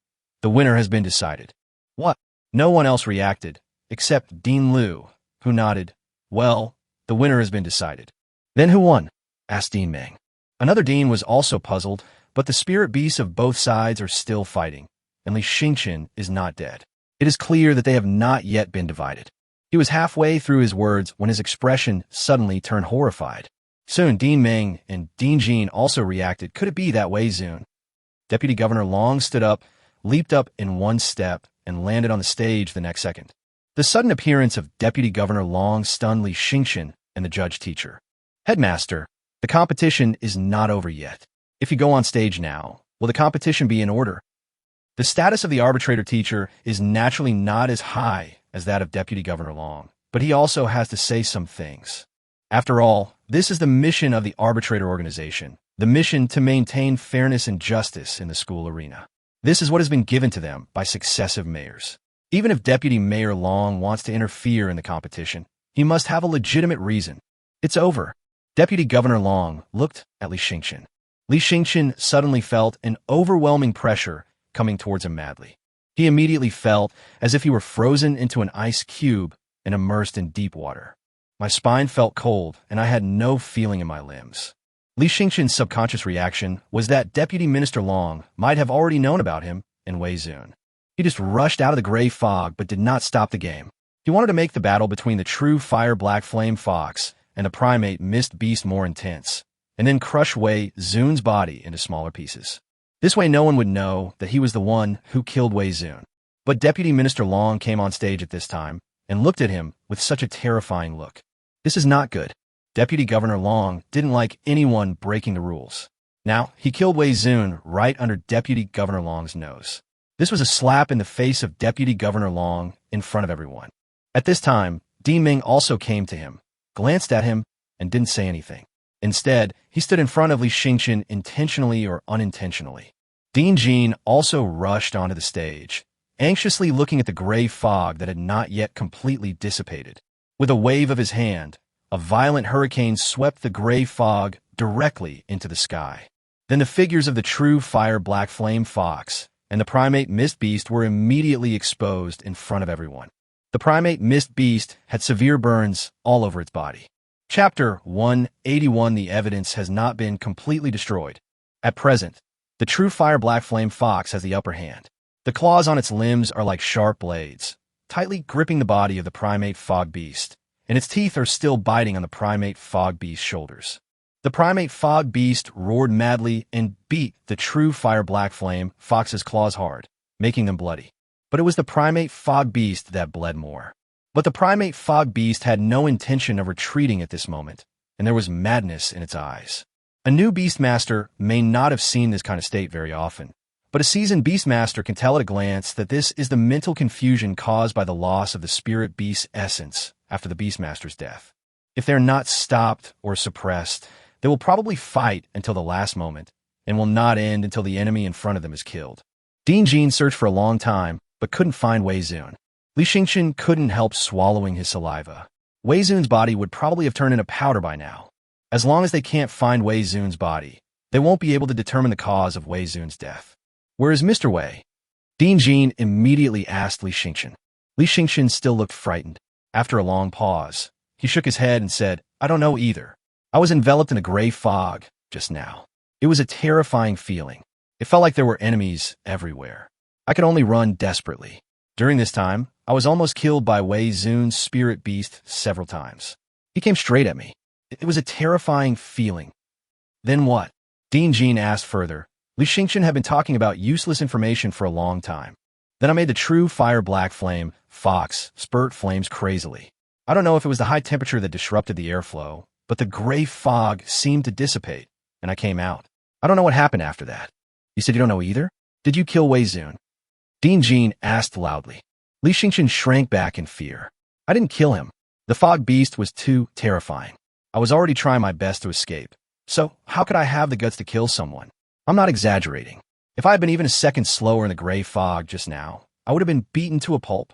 The winner has been decided. What? No one else reacted, except Dean Liu, who nodded. Well, the winner has been decided. Then who won? Asked Dean Ming. Another Dean was also puzzled, but the spirit beasts of both sides are still fighting, and Li Yueming is not dead. It is clear that they have not yet been divided. He was halfway through his words when his expression suddenly turned horrified. Soon, Dean Ming and Dean Jin also reacted. Could it be that Wei Zun? Deputy Governor Long stood up, leaped up in one step, and landed on the stage the next second. The sudden appearance of Deputy Governor Long stunned Li Yueming and the judge-teacher. Headmaster, the competition is not over yet. If you go on stage now, will the competition be in order? The status of the arbitrator-teacher is naturally not as high as that of Deputy Governor Long, but he also has to say some things. After all, this is the mission of the arbitrator organization, the mission to maintain fairness and justice in the school arena. This is what has been given to them by successive mayors. Even if Deputy Mayor Long wants to interfere in the competition, he must have a legitimate reason. It's over. Deputy Governor Long looked at Li Yueming. Li Yueming suddenly felt an overwhelming pressure coming towards him madly. He immediately felt as if he were frozen into an ice cube and immersed in deep water. My spine felt cold, and I had no feeling in my limbs. Li Yueming's subconscious reaction was that Deputy Minister Long might have already known about him and Wei Zun. He just rushed out of the gray fog but did not stop the game. He wanted to make the battle between the true fire black flame fox and the primate mist beast more intense, and then crush Wei Zun's body into smaller pieces. This way no one would know that he was the one who killed Wei Zun. But Deputy Minister Long came on stage at this time and looked at him with such a terrifying look. This is not good. Deputy Governor Long didn't like anyone breaking the rules. Now, he killed Wei Zun right under Deputy Governor Long's nose. This was a slap in the face of Deputy Governor Long in front of everyone. At this time, Di Ming also came to him, glanced at him, and didn't say anything. Instead, he stood in front of Li Yueming intentionally or unintentionally. Dean Jin also rushed onto the stage, anxiously looking at the gray fog that had not yet completely dissipated. With a wave of his hand, a violent hurricane swept the gray fog directly into the sky. Then the figures of the true fire black flame fox and the primate Mist Beast were immediately exposed in front of everyone. The primate Mist Beast had severe burns all over its body. Chapter 181. The evidence has not been completely destroyed. At present, the true fire black flame fox has the upper hand. The claws on its limbs are like sharp blades, tightly gripping the body of the primate fog beast, and its teeth are still biting on the primate fog beast's shoulders. The primate fog beast roared madly and beat the true fire black flame fox's claws hard, making them bloody. But it was the primate fog beast that bled more. But the primate fog beast had no intention of retreating at this moment, and there was madness in its eyes. A new Beastmaster may not have seen this kind of state very often, but a seasoned Beastmaster can tell at a glance that this is the mental confusion caused by the loss of the spirit beast's essence after the Beastmaster's death. If they're not stopped or suppressed, they will probably fight until the last moment, and will not end until the enemy in front of them is killed. Dean Jin searched for a long time, but couldn't find Wei Zun. Li Xingqian couldn't help swallowing his saliva. Wei Zun's body would probably have turned into powder by now. As long as they can't find Wei Zun's body, they won't be able to determine the cause of Wei Zun's death. Where is Mr. Wei? Dean Jin immediately asked Li Xingqian. Li Xingqian still looked frightened. After a long pause, he shook his head and said, "I don't know either. I was enveloped in a gray fog just now. It was a terrifying feeling. It felt like there were enemies everywhere. I could only run desperately. During this time, I was almost killed by Wei Zun's spirit beast several times. He came straight at me. It was a terrifying feeling." Then what? Dean Jin asked further. Li Xingqian had been talking about useless information for a long time. Then I made the true fire black flame fox spurt flames crazily. I don't know if it was the high temperature that disrupted the airflow, but the gray fog seemed to dissipate, and I came out. I don't know what happened after that. You said you don't know either? Did you kill Wei Zun? Dean Jin asked loudly. Li Xingqian shrank back in fear. I didn't kill him. The fog beast was too terrifying. I was already trying my best to escape. So how could I have the guts to kill someone? I'm not exaggerating. If I had been even a second slower in the gray fog just now, I would have been beaten to a pulp.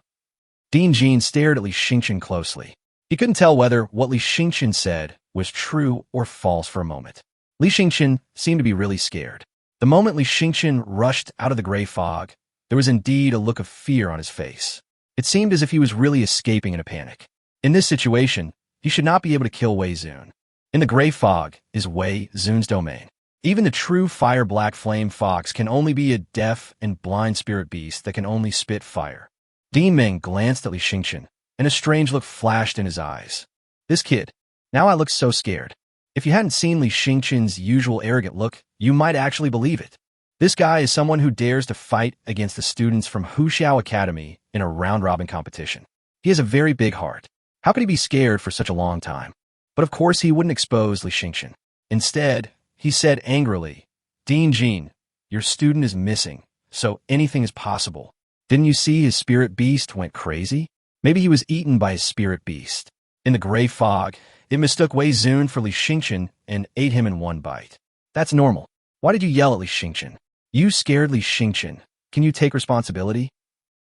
Dean Jin stared at Li Xingqian closely. He couldn't tell whether what Li Xingqian said was true or false for a moment. Li Xingqian seemed to be really scared. The moment Li Xingqian rushed out of the gray fog, there was indeed a look of fear on his face. It seemed as if he was really escaping in a panic. In this situation, he should not be able to kill Wei Zun. In the gray fog is Wei Zun's domain. Even the true fire black flame fox can only be a deaf and blind spirit beast that can only spit fire. Dean Ming glanced at Li Xingqian, and a strange look flashed in his eyes. This kid. Now I look so scared. If you hadn't seen Li Xingqian's usual arrogant look, you might actually believe it. This guy is someone who dares to fight against the students from Huxiao Academy in a round-robin competition. He has a very big heart. How could he be scared for such a long time? But of course he wouldn't expose Li Xingqian. Instead, he said angrily, "Dean Jin, your student is missing, so anything is possible. Didn't you see his spirit beast went crazy? Maybe he was eaten by his spirit beast." In the gray fog, it mistook Wei Zun for Li Xingqian and ate him in one bite. That's normal. Why did you yell at Li Xingqian? You scared Li Xingqian. Can you take responsibility?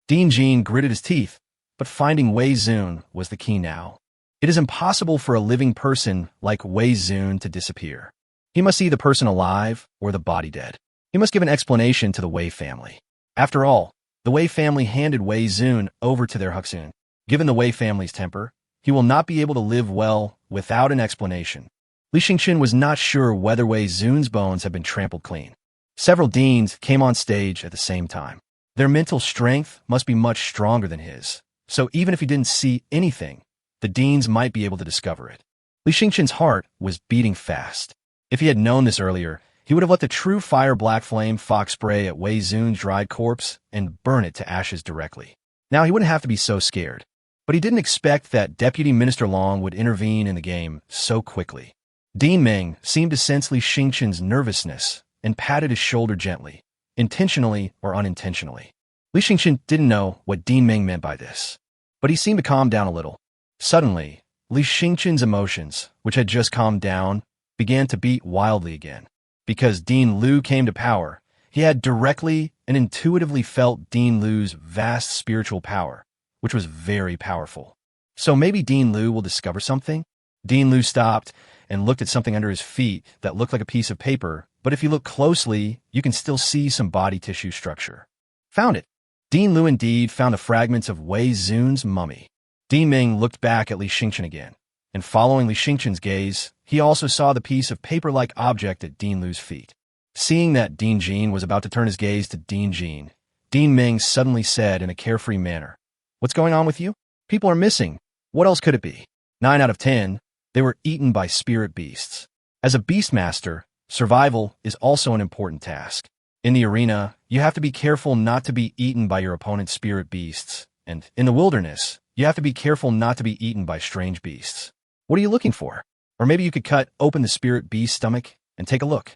Dean Jin gritted his teeth, but finding Wei Zun was the key now. It is impossible for a living person like Wei Zun to disappear. He must see the person alive or the body dead. He must give an explanation to the Wei family. After all, the Wei family handed Wei Zun over to their Huxun. Given the Wei family's temper, he will not be able to live well without an explanation. Li Xingqian was not sure whether Wei Zun's bones had been trampled clean. Several deans came on stage at the same time. Their mental strength must be much stronger than his, so even if he didn't see anything, the deans might be able to discover it. Li Xingqian's heart was beating fast. If he had known this earlier, he would have let the true fire black flame fox spray at Wei Zun's dried corpse and burn it to ashes directly. Now he wouldn't have to be so scared. But he didn't expect that Deputy Minister Long would intervene in the game so quickly. Dean Ming seemed to sense Li Xingqian's nervousness and patted his shoulder gently, intentionally or unintentionally. Li Xingqian didn't know what Dean Ming meant by this, but he seemed to calm down a little. Suddenly, Li Xingqian's emotions, which had just calmed down, began to beat wildly again. Because Dean Liu came to power, he had directly and intuitively felt Dean Liu's vast spiritual power, which was very powerful. So maybe Dean Liu will discover something? Dean Liu stopped and looked at something under his feet that looked like a piece of paper, but if you look closely, you can still see some body tissue structure. Found it. Dean Lu indeed found the fragments of Wei Zun's mummy. Dean Ming looked back at Li Xingchen again, and following Li Xingchen's gaze, he also saw the piece of paper-like object at Dean Lu's feet. Seeing that Dean Jin was about to turn his gaze to Dean Jin, Dean Ming suddenly said in a carefree manner, "What's going on with you? People are missing. What else could it be?" 9 out of 10, they were eaten by spirit beasts. As a Beastmaster, survival is also an important task. In the arena, you have to be careful not to be eaten by your opponent's spirit beasts, and in the wilderness, you have to be careful not to be eaten by strange beasts. What are you looking for? Or maybe you could cut open the spirit beast's stomach and take a look.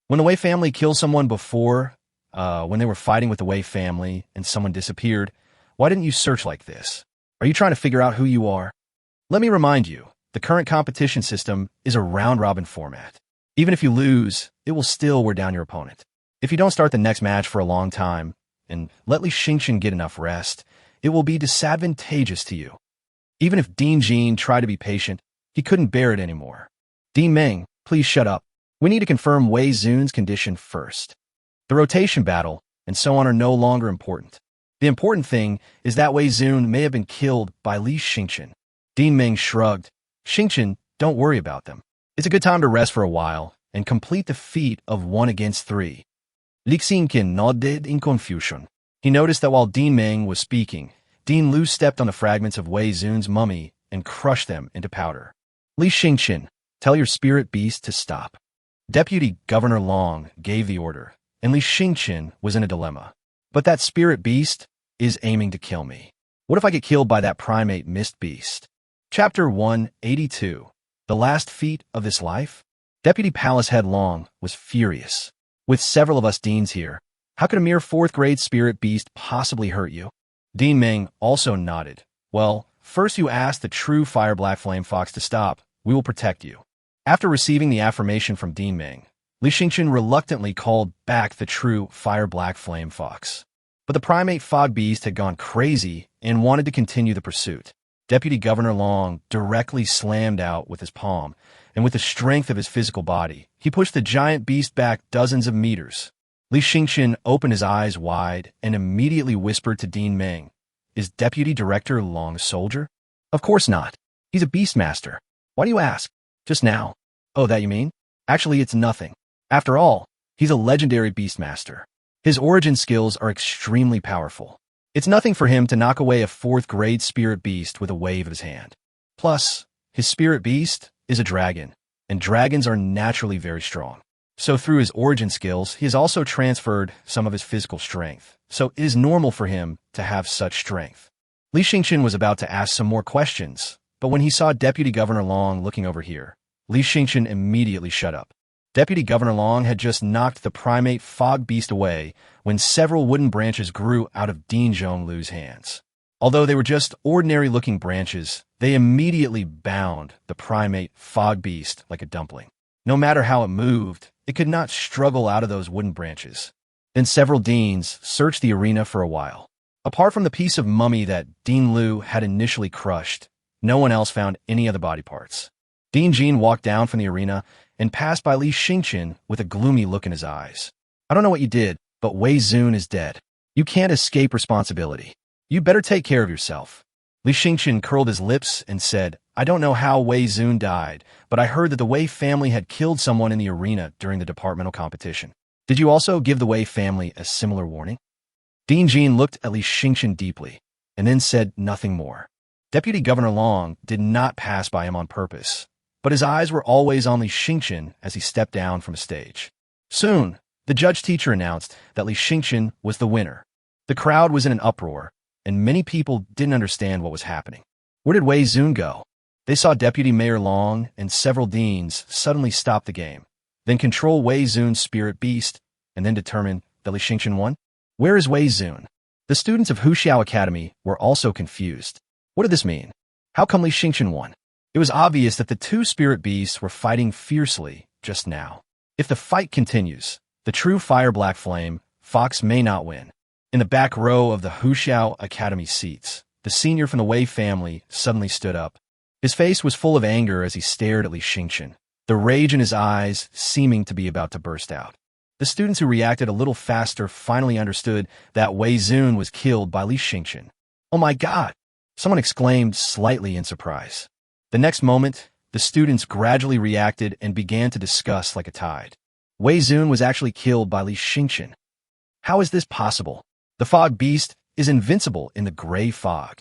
When the Wei family killed someone before, when they were fighting with the Wei family and someone disappeared, why didn't you search like this? Are you trying to figure out who you are? Let me remind you, the current competition system is a round-robin format. Even if you lose, it will still wear down your opponent. If you don't start the next match for a long time, and let Li Xingchen get enough rest, it will be disadvantageous to you. Even if Dean Jin tried to be patient, he couldn't bear it anymore. Dean Ming, please shut up. We need to confirm Wei Zun's condition first. The rotation battle and so on are no longer important. The important thing is that Wei Zun may have been killed by Li Xingchen. Dean Ming shrugged. Xingchen, don't worry about them. It's a good time to rest for a while and complete the feat of 1 against 3. Li Xingchen nodded in confusion. He noticed that while Dean Ming was speaking, Dean Lu stepped on the fragments of Wei Zun's mummy and crushed them into powder. Li Xingchen, tell your spirit beast to stop. Deputy Governor Long gave the order, and Li Xingchen was in a dilemma. But that spirit beast is aiming to kill me. What if I get killed by that primate mist beast? Chapter 182. The last feat of this life? Deputy Palace Head Long was furious. With several of us Deans here, how could a mere 4th grade spirit beast possibly hurt you? Dean Ming also nodded. Well, first you asked the true Fire Black Flame Fox to stop. We will protect you. After receiving the affirmation from Dean Ming, Li Xingchen reluctantly called back the true Fire Black Flame Fox. But the primate fog beast had gone crazy and wanted to continue the pursuit. Deputy Governor Long directly slammed out with his palm, and with the strength of his physical body, he pushed the giant beast back dozens of meters. Li Xingchen opened his eyes wide and immediately whispered to Dean Ming, "Is Deputy Director Long a soldier?" "Of course not. He's a Beastmaster. Why do you ask? Just now." "Oh, that you mean? Actually, it's nothing. After all, he's a legendary Beastmaster. His origin skills are extremely powerful. It's nothing for him to knock away a 4th grade spirit beast with a wave of his hand. Plus, his spirit beast is a dragon, and dragons are naturally very strong. So through his origin skills, he has also transferred some of his physical strength. So it is normal for him to have such strength." Li Xingchen was about to ask some more questions, but when he saw Deputy Governor Long looking over here, Li Xingchen immediately shut up. Deputy Governor Long had just knocked the primate fog beast away when several wooden branches grew out of Dean Zhonglu's hands. Although they were just ordinary-looking branches, they immediately bound the primate fog beast like a dumpling. No matter how it moved, it could not struggle out of those wooden branches. Then several Deans searched the arena for a while. Apart from the piece of mummy that Dean Lu had initially crushed, no one else found any other body parts. Dean Jin walked down from the arena and passed by Li Xingchen with a gloomy look in his eyes. "I don't know what you did, but Wei Zun is dead. You can't escape responsibility. You better take care of yourself." Li Xingchen curled his lips and said, "I don't know how Wei Zun died, but I heard that the Wei family had killed someone in the arena during the departmental competition. Did you also give the Wei family a similar warning?" Dean Jin looked at Li Xingchen deeply, and then said nothing more. Deputy Governor Long did not pass by him on purpose, but his eyes were always on Li Xingchen as he stepped down from the stage. Soon, the judge-teacher announced that Li Xingchen was the winner. The crowd was in an uproar, and many people didn't understand what was happening. Where did Wei Zun go? They saw Deputy Mayor Long and several deans suddenly stop the game, then control Wei Zun's spirit beast, and then determine that Li Xingchen won? Where is Wei Zun? The students of Huxiao Academy were also confused. What did this mean? How come Li Xingchen won? It was obvious that the two spirit beasts were fighting fiercely just now. If the fight continues, the true Fire Black Flame Fox may not win. In the back row of the Huxiao Academy seats, the senior from the Wei family suddenly stood up. His face was full of anger as he stared at Li Xingchen, the rage in his eyes seeming to be about to burst out. The students who reacted a little faster finally understood that Wei Zun was killed by Li Xingchen. "Oh my god!" someone exclaimed slightly in surprise. The next moment, the students gradually reacted and began to discuss like a tide. Wei Zun was actually killed by Li Xingchen. How is this possible? The fog beast is invincible in the gray fog.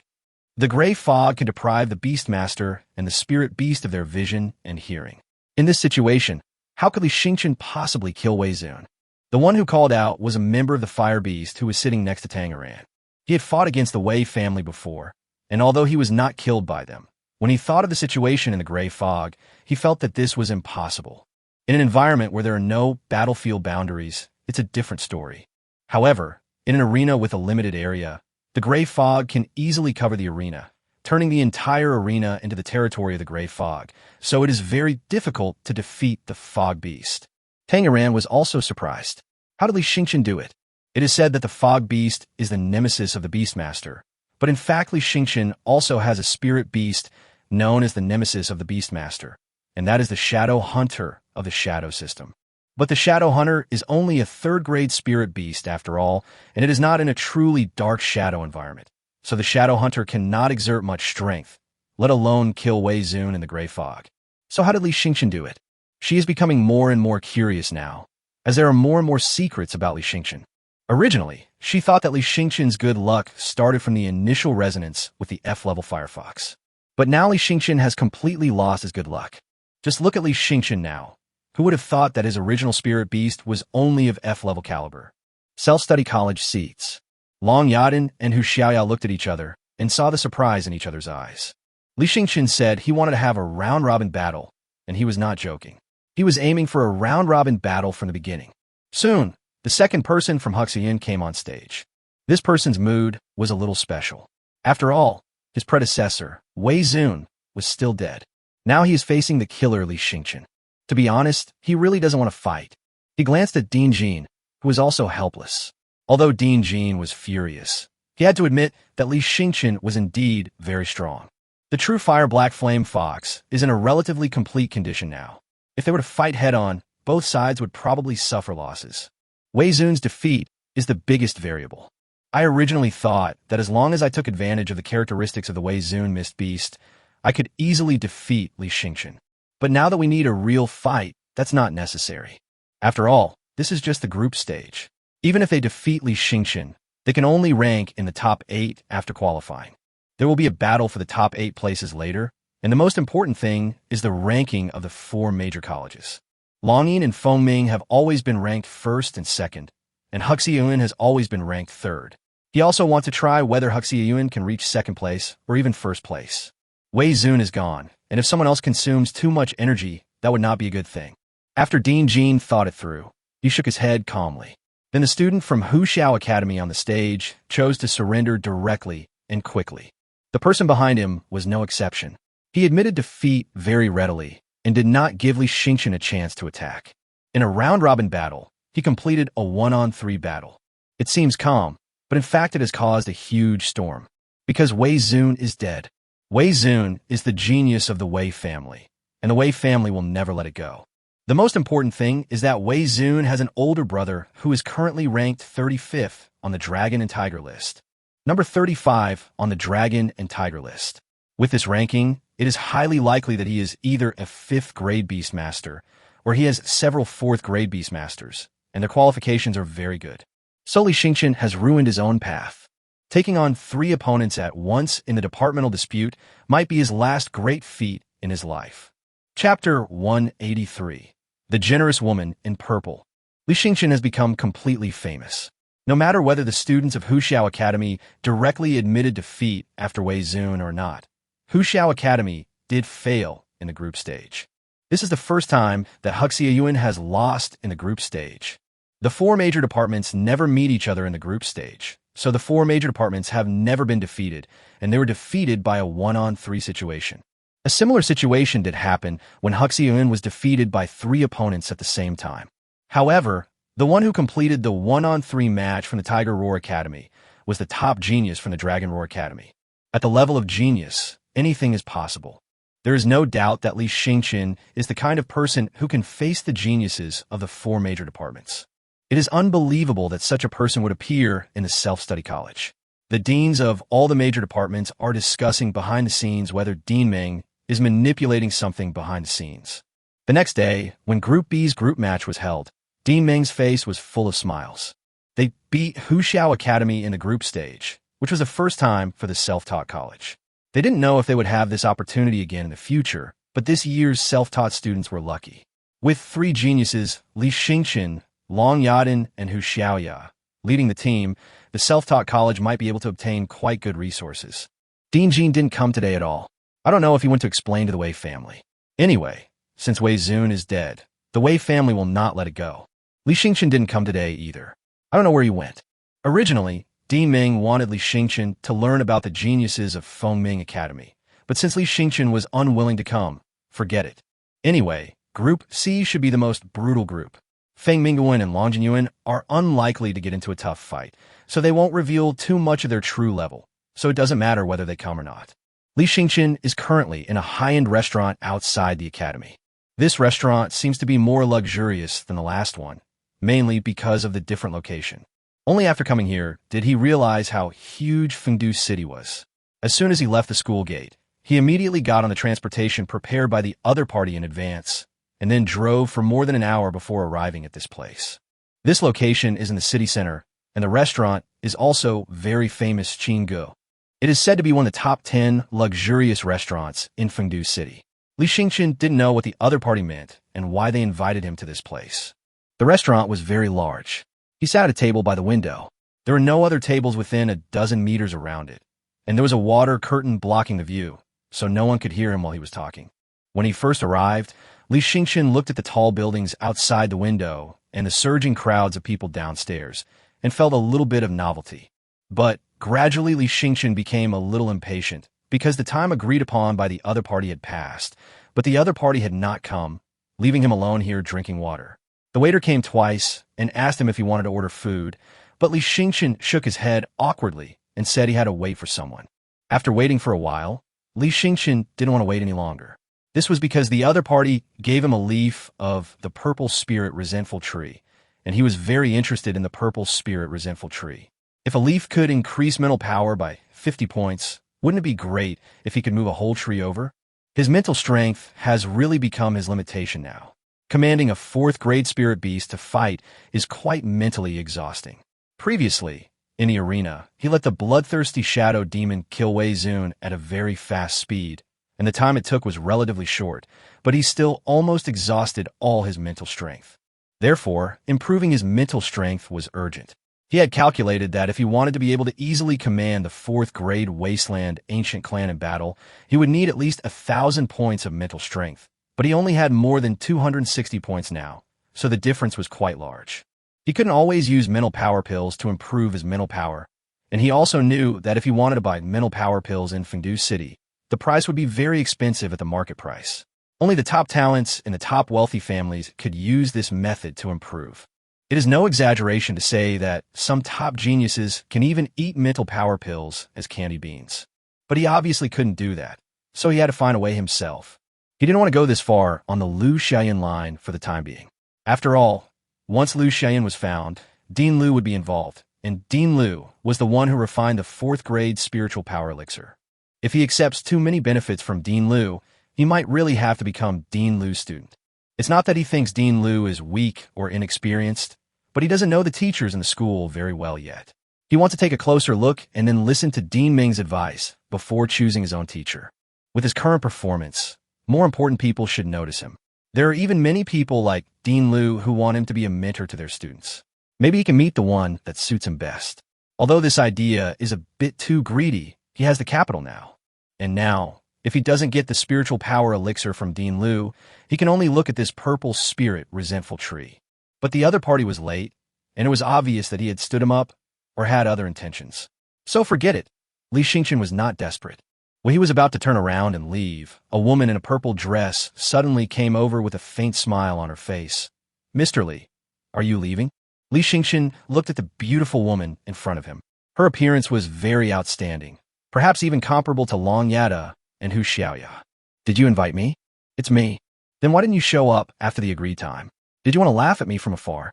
The gray fog can deprive the Beastmaster and the spirit beast of their vision and hearing. In this situation, how could Li Xingchen possibly kill Wei Zun? The one who called out was a member of the fire beast who was sitting next to Tamer. He had fought against the Wei family before, and although he was not killed by them, when he thought of the situation in the gray fog, he felt that this was impossible. In an environment where there are no battlefield boundaries, it's a different story. However, in an arena with a limited area, the gray fog can easily cover the arena, turning the entire arena into the territory of the gray fog, so it is very difficult to defeat the fog beast. Tanger was also surprised. How did Li Xingchen do it? It is said that the fog beast is the nemesis of the Beastmaster, but in fact Li Xingchen also has a spirit beast known as the nemesis of the Beastmaster, and that is the Shadow Hunter of the Shadow system. But the Shadow Hunter is only a third-grade spirit beast after all, and it is not in a truly dark shadow environment. So the Shadow Hunter cannot exert much strength, let alone kill Wei Zun in the gray fog. So how did Li Xingchen do it? She is becoming more and more curious now, as there are more and more secrets about Li Xingchen. Originally, she thought that Li Xingchen's good luck started from the initial resonance with the F-level Firefox. But now Li Xingchen has completely lost his good luck. Just look at Li Xingchen now. Who would have thought that his original spirit beast was only of F-level caliber? Self-study college seats. Long Yaden and Hu Xiaoyao looked at each other and saw the surprise in each other's eyes. Li Xingchen said he wanted to have a round-robin battle, and he was not joking. He was aiming for a round-robin battle from the beginning. Soon, the second person from Huxian came on stage. This person's mood was a little special. After all, his predecessor, Wei Zun, was still dead. Now he is facing the killer Li Xingchen. To be honest, he really doesn't want to fight. He glanced at Dean Jean, who was also helpless. Although Dean Jean was furious, he had to admit that Li Xingchen was indeed very strong. The true Fire Black Flame Fox is in a relatively complete condition now. If they were to fight head-on, both sides would probably suffer losses. Wei Zun's defeat is the biggest variable. I originally thought that as long as I took advantage of the characteristics of the Wei Zun Mist Beast, I could easily defeat Li Xingchen. But now that we need a real fight, that's not necessary. After all, this is just the group stage. Even if they defeat Li Xingchen, they can only rank in the top 8 after qualifying. There will be a battle for the top 8 places later, and the most important thing is the ranking of the 4 major colleges. Longyin and Fengming have always been ranked 1st and 2nd, and Huxian has always been ranked 3rd. He also wants to try whether Huxian can reach 2nd place or even 1st place. Wei Zun is gone, and if someone else consumes too much energy, that would not be a good thing. After Dean Jean thought it through, he shook his head calmly. Then the student from Hu Xiao Academy on the stage chose to surrender directly and quickly. The person behind him was no exception. He admitted defeat very readily and did not give Li Xingchen a chance to attack. In a round-robin battle, he completed a 1-on-3 battle. It seems calm, but in fact it has caused a huge storm. Because Wei Zun is dead. Wei Zun is the genius of the Wei family, and the Wei family will never let it go. The most important thing is that Wei Zun has an older brother who is currently ranked 35th on the Dragon and Tiger list. Number 35 on the Dragon and Tiger list. With this ranking, it is highly likely that he is either a 5th-grade Beastmaster, or he has several 4th-grade Beastmasters, and their qualifications are very good. So Li Xingchen has ruined his own path. Taking on 3 opponents at once in the departmental dispute might be his last great feat in his life. Chapter 183. The Generous Woman in Purple. Li Xingchen has become completely famous. No matter whether the students of Hu Xiao Academy directly admitted defeat after Wei Zun or not, Hu Xiao Academy did fail in the group stage. This is the first time that Huxian has lost in the group stage. The 4 major departments never meet each other in the group stage, so the 4 major departments have never been defeated, and they were defeated by a 1-on-3 situation. A similar situation did happen when Huxian was defeated by 3 opponents at the same time. However, the one who completed the 1-on-3 match from the Tiger Roar Academy was the top genius from the Dragon Roar Academy. At the level of genius, anything is possible. There is no doubt that Li Xingchen is the kind of person who can face the geniuses of the 4 major departments. It is unbelievable that such a person would appear in the self-study college. The deans of all the major departments are discussing behind the scenes whether Dean Ming is manipulating something behind the scenes. The next day, when Group B's group match was held, Dean Ming's face was full of smiles. They beat Huxiao Academy in the group stage, which was the first time for the self-taught college. They didn't know if they would have this opportunity again in the future, but this year's self-taught students were lucky. With three geniuses, Li Xingchen, Long Yaden, and Hu Xiaoya, leading the team, the self-taught college might be able to obtain quite good resources. Dean Jin didn't come today at all. I don't know if he went to explain to the Wei family. Anyway, since Wei Zun is dead, the Wei family will not let it go. Li Xingchen didn't come today either. I don't know where he went. Originally, Dean Ming wanted Li Xingchen to learn about the geniuses of Fengming Academy, but since Li Xingchen was unwilling to come, forget it. Anyway, Group C should be the most brutal group. Feng Mingyuan and Long Jinyuan are unlikely to get into a tough fight, so they won't reveal too much of their true level, so it doesn't matter whether they come or not. Li Xingchen is currently in a high-end restaurant outside the academy. This restaurant seems to be more luxurious than the last one, mainly because of the different location. Only after coming here did he realize how huge Fengdu City was. As soon as he left the school gate, he immediately got on the transportation prepared by the other party in advance, and then drove for more than an hour before arriving at this place. This location is in the city center, and the restaurant is also very famous Qinggu. It is said to be one of the top 10 luxurious restaurants in Fengdu City. Li Xingchen didn't know what the other party meant and why they invited him to this place. The restaurant was very large. He sat at a table by the window. There were no other tables within a dozen meters around it, and there was a water curtain blocking the view, so no one could hear him while he was talking. When he first arrived, Li Xingchen looked at the tall buildings outside the window and the surging crowds of people downstairs, and felt a little bit of novelty. But gradually Li Xingchen became a little impatient, because the time agreed upon by the other party had passed, but the other party had not come, leaving him alone here drinking water. The waiter came twice and asked him if he wanted to order food, but Li Xingchen shook his head awkwardly and said he had to wait for someone. After waiting for a while, Li Xingchen didn't want to wait any longer. This was because the other party gave him a leaf of the purple spirit resentful tree, and he was very interested in the purple spirit resentful tree. If a leaf could increase mental power by 50 points, wouldn't it be great if he could move a whole tree over? His mental strength has really become his limitation now. Commanding a 4th grade spirit beast to fight is quite mentally exhausting. Previously, in the arena, he let the bloodthirsty shadow demon kill Wei Zun at a very fast speed, and the time it took was relatively short, but he still almost exhausted all his mental strength. Therefore, improving his mental strength was urgent. He had calculated that if he wanted to be able to easily command the 4th grade wasteland ancient clan in battle, he would need at least 1,000 points of mental strength, but he only had more than 260 points now, so the difference was quite large. He couldn't always use mental power pills to improve his mental power, and he also knew that if he wanted to buy mental power pills in Fengdu City, the price would be very expensive at the market price. Only the top talents and the top wealthy families could use this method to improve. It is no exaggeration to say that some top geniuses can even eat mental power pills as candy beans. But he obviously couldn't do that, so he had to find a way himself. He didn't want to go this far on the Lu Xiaoyan line for the time being. After all, once Lu Xiaoyan was found, Dean Lu would be involved, and Dean Lu was the one who refined the 4th grade spiritual power elixir. If he accepts too many benefits from Dean Lu, he might really have to become Dean Lu's student. It's not that he thinks Dean Lu is weak or inexperienced, but he doesn't know the teachers in the school very well yet. He wants to take a closer look and then listen to Dean Ming's advice before choosing his own teacher. With his current performance, more important people should notice him. There are even many people like Dean Lu who want him to be a mentor to their students. Maybe he can meet the one that suits him best. Although this idea is a bit too greedy, he has the capital now. And now, if he doesn't get the spiritual power elixir from Dean Lu, he can only look at this purple spirit resentful tree. But the other party was late, and it was obvious that he had stood him up or had other intentions. So forget it. Li Xingchen was not desperate. When he was about to turn around and leave, a woman in a purple dress suddenly came over with a faint smile on her face. "Mr. Li, are you leaving?" Li Xingchen looked at the beautiful woman in front of him. Her appearance was very outstanding, perhaps even comparable to Long Yada and Hu Xiaoya. "Did you invite me?" "It's me." "Then why didn't you show up after the agreed time? Did you want to laugh at me from afar?"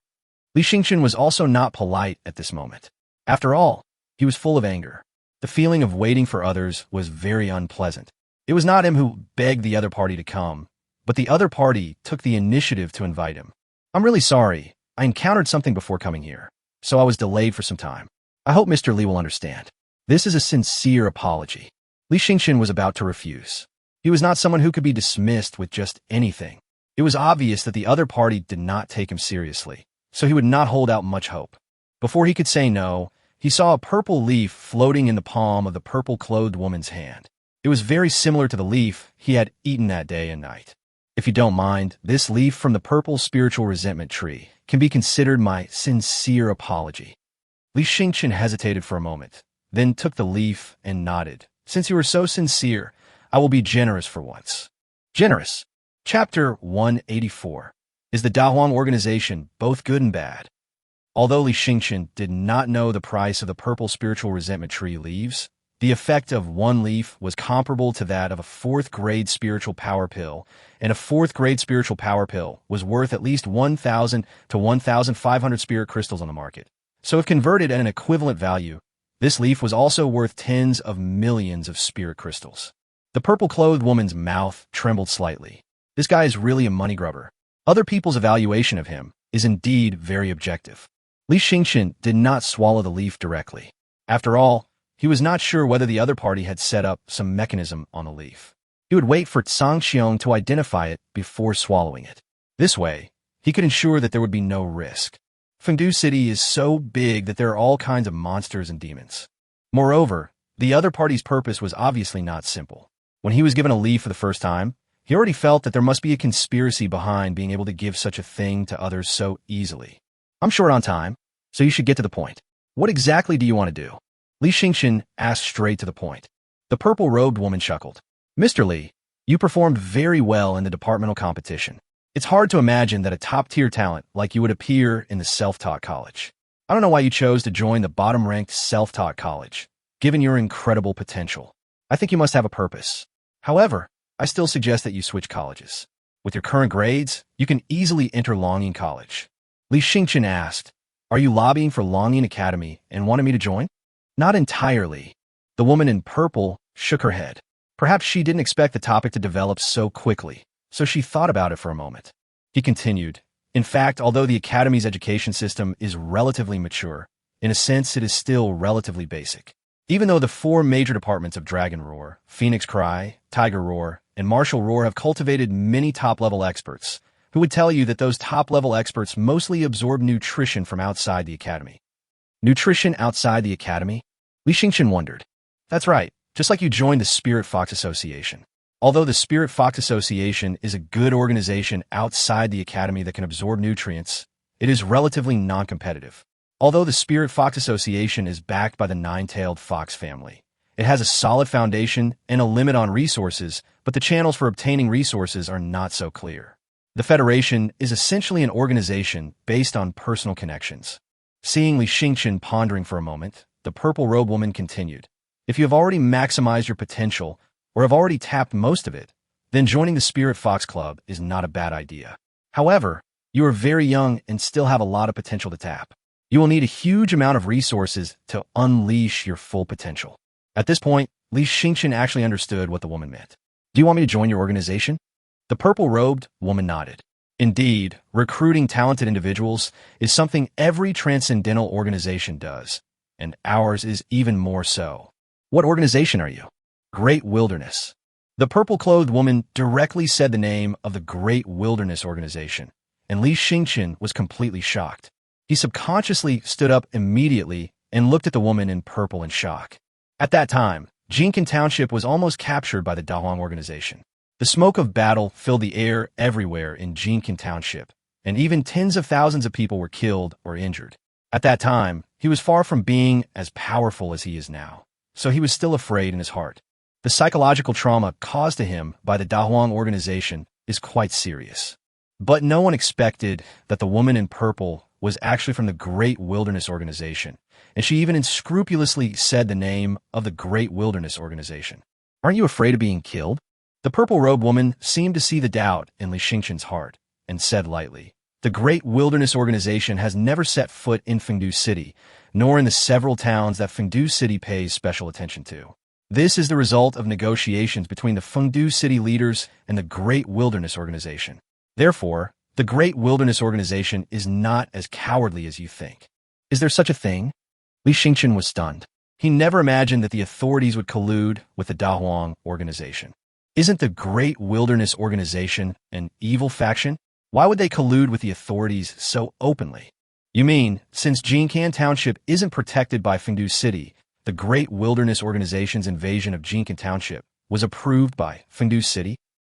Li Xingchen was also not polite at this moment. After all, he was full of anger. The feeling of waiting for others was very unpleasant. It was not him who begged the other party to come, but the other party took the initiative to invite him. I'm really sorry. I encountered something before coming here, so I was delayed for some time. I hope Mr. Li will understand. This is a sincere apology. Li Xingchen was about to refuse. He was not someone who could be dismissed with just anything. It was obvious that the other party did not take him seriously, so he would not hold out much hope. Before he could say no, he saw a purple leaf floating in the palm of the purple-clothed woman's hand. It was very similar to the leaf he had eaten that day and night. If you don't mind, this leaf from the purple spiritual resentment tree can be considered my sincere apology. Li Xingchen hesitated for a moment, then took the leaf and nodded. Since you are so sincere, I will be generous for once. Generous. Chapter 184. Is the Dahuang organization both good and bad? Although Li Xingchen did not know the price of the purple spiritual resentment tree leaves, the effect of one leaf was comparable to that of a 4th-grade spiritual power pill, and a 4th-grade spiritual power pill was worth at least 1,000 to 1,500 spirit crystals on the market. So if converted at an equivalent value, this leaf was also worth tens of millions of spirit crystals. The purple-clothed woman's mouth trembled slightly. This guy is really a money grubber. Other people's evaluation of him is indeed very objective. Li Xingchen did not swallow the leaf directly. After all, he was not sure whether the other party had set up some mechanism on the leaf. He would wait for Tsang Xiong to identify it before swallowing it. This way, he could ensure that there would be no risk. Fengdu City is so big that there are all kinds of monsters and demons. Moreover, the other party's purpose was obviously not simple. When he was given a leaf for the first time, he already felt that there must be a conspiracy behind being able to give such a thing to others so easily. I'm short on time, so you should get to the point. What exactly do you want to do? Li Xingchen asked straight to the point. The purple-robed woman chuckled. Mr. Li, you performed very well in the departmental competition. It's hard to imagine that a top-tier talent like you would appear in the self-taught college. I don't know why you chose to join the bottom-ranked self-taught college, given your incredible potential. I think you must have a purpose. However, I still suggest that you switch colleges. With your current grades, you can easily enter Longyin College. Li Xingchen asked, are you lobbying for Longyin Academy and wanted me to join? Not entirely. The woman in purple shook her head. Perhaps she didn't expect the topic to develop so quickly, so she thought about it for a moment. He continued, in fact, although the Academy's education system is relatively mature, in a sense it is still relatively basic. Even though the 4 major departments of Dragon Roar, Phoenix Cry, Tiger Roar, and Martial Roar have cultivated many top-level experts, who would tell you that those top-level experts mostly absorb nutrition from outside the Academy. Nutrition outside the Academy? Li Xingchen wondered. That's right, just like you joined the Spirit Fox Association. Although the Spirit Fox Association is a good organization outside the Academy that can absorb nutrients, it is relatively non-competitive. Although the Spirit Fox Association is backed by the 9-tailed fox family, it has a solid foundation and a limit on resources, but the channels for obtaining resources are not so clear. The Federation is essentially an organization based on personal connections. Seeing Li Xingchen pondering for a moment, the purple-robed woman continued. If you have already maximized your potential, or have already tapped most of it, then joining the Spirit Fox Club is not a bad idea. However, you are very young and still have a lot of potential to tap. You will need a huge amount of resources to unleash your full potential. At this point, Li Xingchen actually understood what the woman meant. Do you want me to join your organization? The purple-robed woman nodded. Indeed, recruiting talented individuals is something every transcendental organization does, and ours is even more so. What organization are you? Great Wilderness. The purple-clothed woman directly said the name of the Great Wilderness Organization, and Li Xingchen was completely shocked. He subconsciously stood up immediately and looked at the woman in purple in shock. At that time, Jincan Township was almost captured by the Dahuang organization. The smoke of battle filled the air everywhere in Jincan Township, and even tens of thousands of people were killed or injured. At that time, he was far from being as powerful as he is now, so he was still afraid in his heart. The psychological trauma caused to him by the Dahuang organization is quite serious. But no one expected that the woman in purple was actually from the Great Wilderness Organization, and she even unscrupulously said the name of the Great Wilderness Organization. Aren't you afraid of being killed? The purple-robed woman seemed to see the doubt in Li Xingchen's heart and said lightly, The Great Wilderness Organization has never set foot in Fengdu City, nor in the several towns that Fengdu City pays special attention to. This is the result of negotiations between the Fengdu City leaders and the Great Wilderness Organization. Therefore, the Great Wilderness Organization is not as cowardly as you think. Is there such a thing? Li Xingchen was stunned. He never imagined that the authorities would collude with the Dahuang Organization. Isn't the Great Wilderness Organization an evil faction? Why would they collude with the authorities so openly? You mean, since Jincan Township isn't protected by Fengdu City, the Great Wilderness Organization's invasion of Jincan Township was approved by Fengdu City?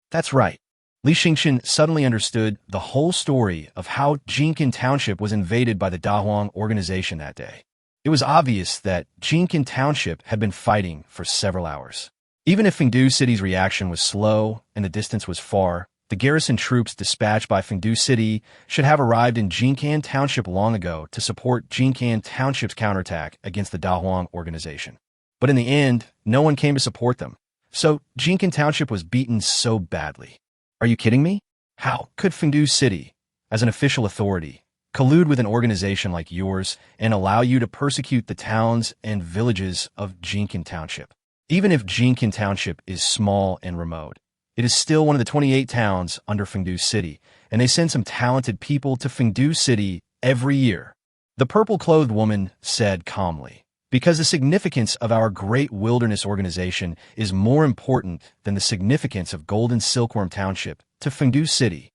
That's right. Li Xingchen suddenly understood the whole story of how Jincan Township was invaded by the Dahuang Organization that day. It was obvious that Jincan Township had been fighting for several hours. Even if Fengdu City's reaction was slow and the distance was far, the garrison troops dispatched by Fengdu City should have arrived in Jincan Township long ago to support Jincan Township's counterattack against the Dahuang Organization. But in the end, no one came to support them. So Jincan Township was beaten so badly. Are you kidding me? How could Fengdu City, as an official authority, collude with an organization like yours and allow you to persecute the towns and villages of Jincan Township? Even if Jincan Township is small and remote, it is still one of the 28 towns under Fengdu City, and they send some talented people to Fengdu City every year. The purple-clothed woman said calmly, because the significance of our Great Wilderness Organization is more important than the significance of Golden Silkworm Township to Fengdu City.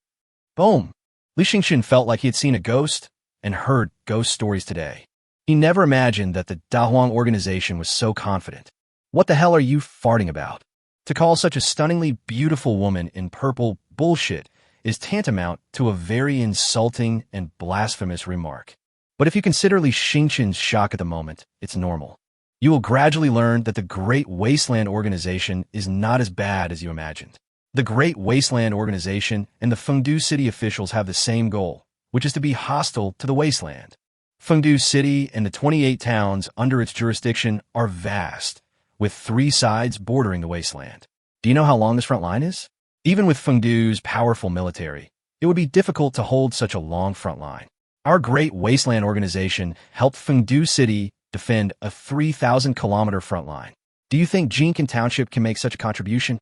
Boom! Li Xingchen felt like he had seen a ghost and heard ghost stories today. He never imagined that the Dahuang Organization was so confident. What the hell are you farting about? To call such a stunningly beautiful woman in purple bullshit is tantamount to a very insulting and blasphemous remark. But if you consider Li Xingchen's shock at the moment, it's normal. You will gradually learn that the Great Wasteland Organization is not as bad as you imagined. The Great Wasteland Organization and the Fengdu City officials have the same goal, which is to be hostile to the wasteland. Fengdu City and the 28 towns under its jurisdiction are vast, with 3 sides bordering the wasteland. Do you know how long this front line is? Even with Fengdu's powerful military, it would be difficult to hold such a long front line. Our Great Wasteland Organization helped Fengdu City defend a 3,000-kilometer front line. Do you think Jincan Township can make such a contribution?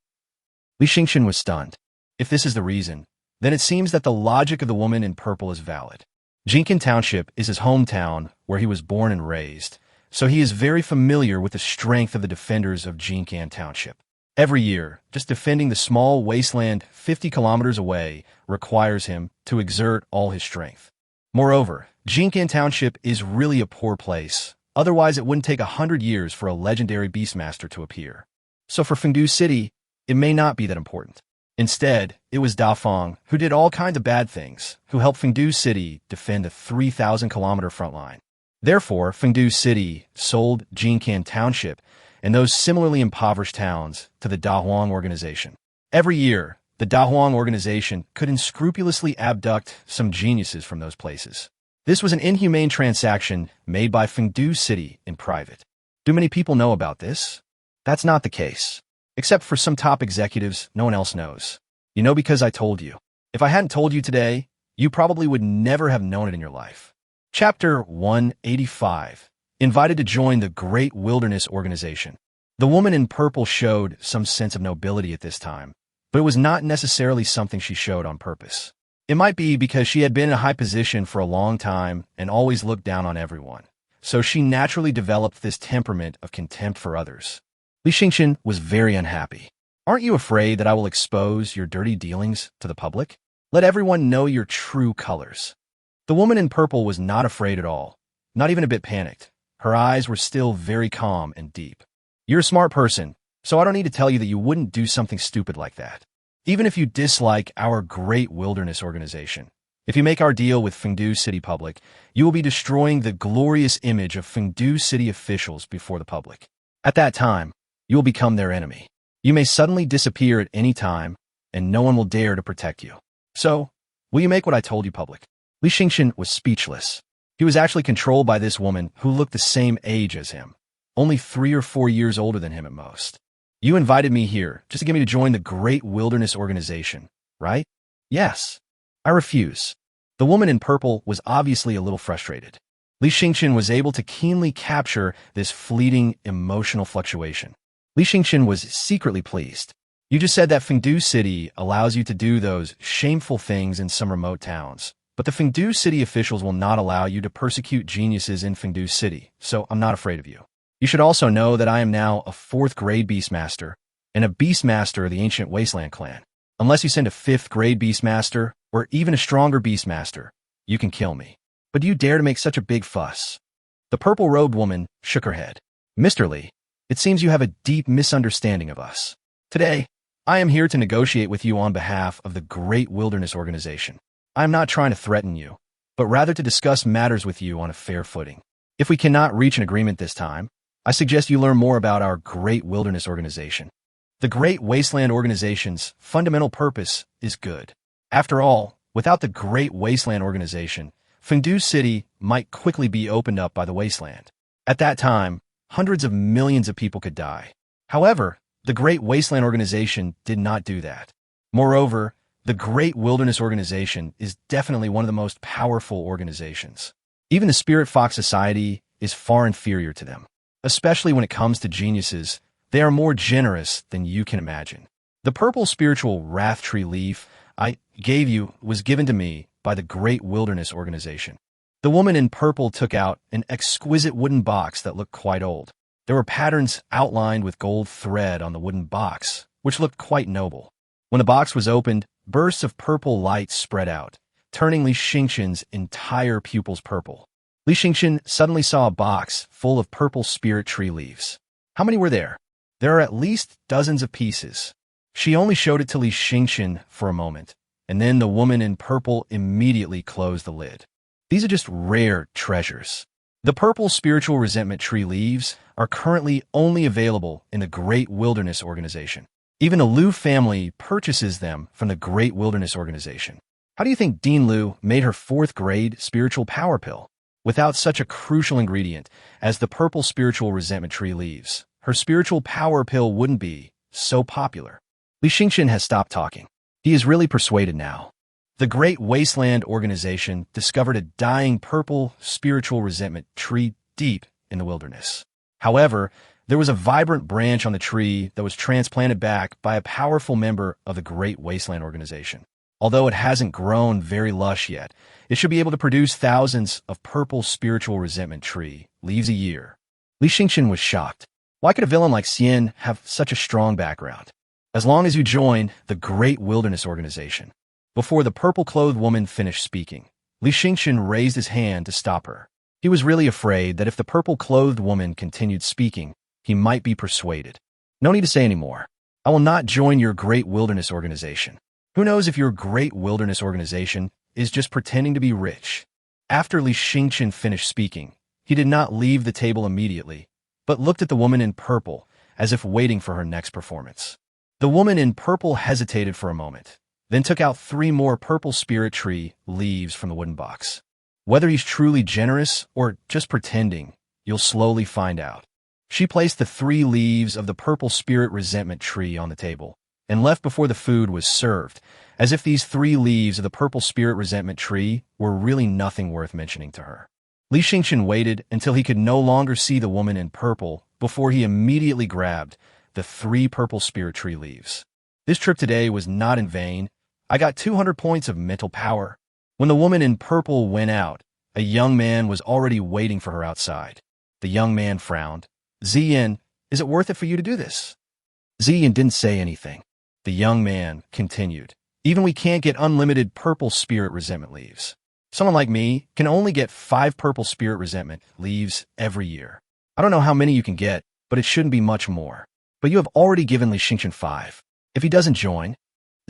Li Xingchen was stunned. If this is the reason, then it seems that the logic of the woman in purple is valid. Jincan Township is his hometown where he was born and raised, so he is very familiar with the strength of the defenders of Jincan Township. Every year, just defending the small wasteland 50 kilometers away requires him to exert all his strength. Moreover, Jincan Township is really a poor place. Otherwise, it wouldn't take 100 years for a legendary Beastmaster to appear. So for Fengdu City, it may not be that important. Instead, it was Dafeng who did all kinds of bad things, who helped Fengdu City defend a 3,000-kilometer front line. Therefore, Fengdu City sold Jincan Township and those similarly impoverished towns to the Dahuang Organization. Every year, the Dahuang Organization could unscrupulously abduct some geniuses from those places. This was an inhumane transaction made by Fengdu City in private. Do many people know about this? That's not the case. Except for some top executives, no one else knows. You know because I told you. If I hadn't told you today, you probably would never have known it in your life. Chapter 185. Invited to join the Great Wilderness Organization. The woman in purple showed some sense of nobility at this time, but it was not necessarily something she showed on purpose. It might be because she had been in a high position for a long time and always looked down on everyone, so she naturally developed this temperament of contempt for others. Li Xingchen was very unhappy. Aren't you afraid that I will expose your dirty dealings to the public? Let everyone know your true colors. The woman in purple was not afraid at all, not even a bit panicked. Her eyes were still very calm and deep. You're a smart person, so I don't need to tell you that you wouldn't do something stupid like that. Even if you dislike our Great Wilderness Organization, if you make our deal with Fengdu City public, you will be destroying the glorious image of Fengdu City officials before the public. At that time, you will become their enemy. You may suddenly disappear at any time, and no one will dare to protect you. So, will you make what I told you public? Li Xingchen was speechless. He was actually controlled by this woman who looked the same age as him, only 3 or 4 years older than him at most. You invited me here just to get me to join the Great Wilderness Organization, right? Yes. I refuse. The woman in purple was obviously a little frustrated. Li Xingqian was able to keenly capture this fleeting emotional fluctuation. Li Xingqian was secretly pleased. You just said that Fengdu City allows you to do those shameful things in some remote towns. But the Fengdu City officials will not allow you to persecute geniuses in Fengdu City, so I'm not afraid of you. You should also know that I am now a 4th grade Beastmaster and a Beastmaster of the ancient Wasteland clan. Unless you send a 5th grade Beastmaster or even a stronger Beastmaster, you can kill me. But do you dare to make such a big fuss? The purple-robed woman shook her head. Mr. Li, it seems you have a deep misunderstanding of us. Today, I am here to negotiate with you on behalf of the Great Wilderness Organization. I am not trying to threaten you, but rather to discuss matters with you on a fair footing. If we cannot reach an agreement this time, I suggest you learn more about our Great Wilderness Organization. The Great Wasteland Organization's fundamental purpose is good. After all, without the Great Wasteland Organization, Fengdu City might quickly be opened up by the Wasteland. At that time, hundreds of millions of people could die. However, the Great Wasteland Organization did not do that. Moreover, the Great Wilderness Organization is definitely one of the most powerful organizations. Even the Spirit Fox Society is far inferior to them. Especially when it comes to geniuses, they are more generous than you can imagine. The purple spiritual wrath tree leaf I gave you was given to me by the Great Wilderness Organization. The woman in purple took out an exquisite wooden box that looked quite old. There were patterns outlined with gold thread on the wooden box, which looked quite noble. When the box was opened, bursts of purple light spread out, turning Li Xingqian's entire pupils purple. Li Xingqian suddenly saw a box full of purple spirit tree leaves. How many were there? There are at least dozens of pieces. She only showed it to Li Xingqian for a moment, and then the woman in purple immediately closed the lid. These are just rare treasures. The purple spiritual resentment tree leaves are currently only available in the Great Wilderness Organization. Even the Liu family purchases them from the Great Wilderness Organization. How do you think Dean Liu made her 4th grade spiritual power pill? Without such a crucial ingredient as the purple spiritual resentment tree leaves, her spiritual power pill wouldn't be so popular. Li Xingqian has stopped talking. He is really persuaded now. The Great Wasteland Organization discovered a dying purple spiritual resentment tree deep in the wilderness. However, there was a vibrant branch on the tree that was transplanted back by a powerful member of the Great Wasteland Organization. Although it hasn't grown very lush yet, it should be able to produce thousands of purple spiritual resentment tree leaves a year. Li Xingqian was shocked. Why could a villain like Xian have such a strong background? As long as you join the Great Wilderness Organization. Before the purple-clothed woman finished speaking, Li Xingqian raised his hand to stop her. He was really afraid that if the purple-clothed woman continued speaking, he might be persuaded. No need to say any more. I will not join your Great Wilderness Organization. Who knows if your Great Wilderness Organization is just pretending to be rich? After Li Xingqian finished speaking, he did not leave the table immediately, but looked at the woman in purple as if waiting for her next performance. The woman in purple hesitated for a moment, then took out 3 more purple spirit tree leaves from the wooden box. Whether he's truly generous or just pretending, you'll slowly find out. She placed the 3 leaves of the purple spirit resentment tree on the table and left before the food was served, as if these 3 leaves of the purple spirit resentment tree were really nothing worth mentioning to her. Li Xingqian waited until he could no longer see the woman in purple before he immediately grabbed the 3 purple spirit tree leaves. This trip today was not in vain. I got 200 points of mental power. When the woman in purple went out, a young man was already waiting for her outside. The young man frowned. Ziyan, is it worth it for you to do this? Ziyan didn't say anything. The young man continued. Even we can't get unlimited purple spirit resentment leaves. Someone like me can only get 5 purple spirit resentment leaves every year. I don't know how many you can get, but it shouldn't be much more. But you have already given Li Xingqian 5. If he doesn't join,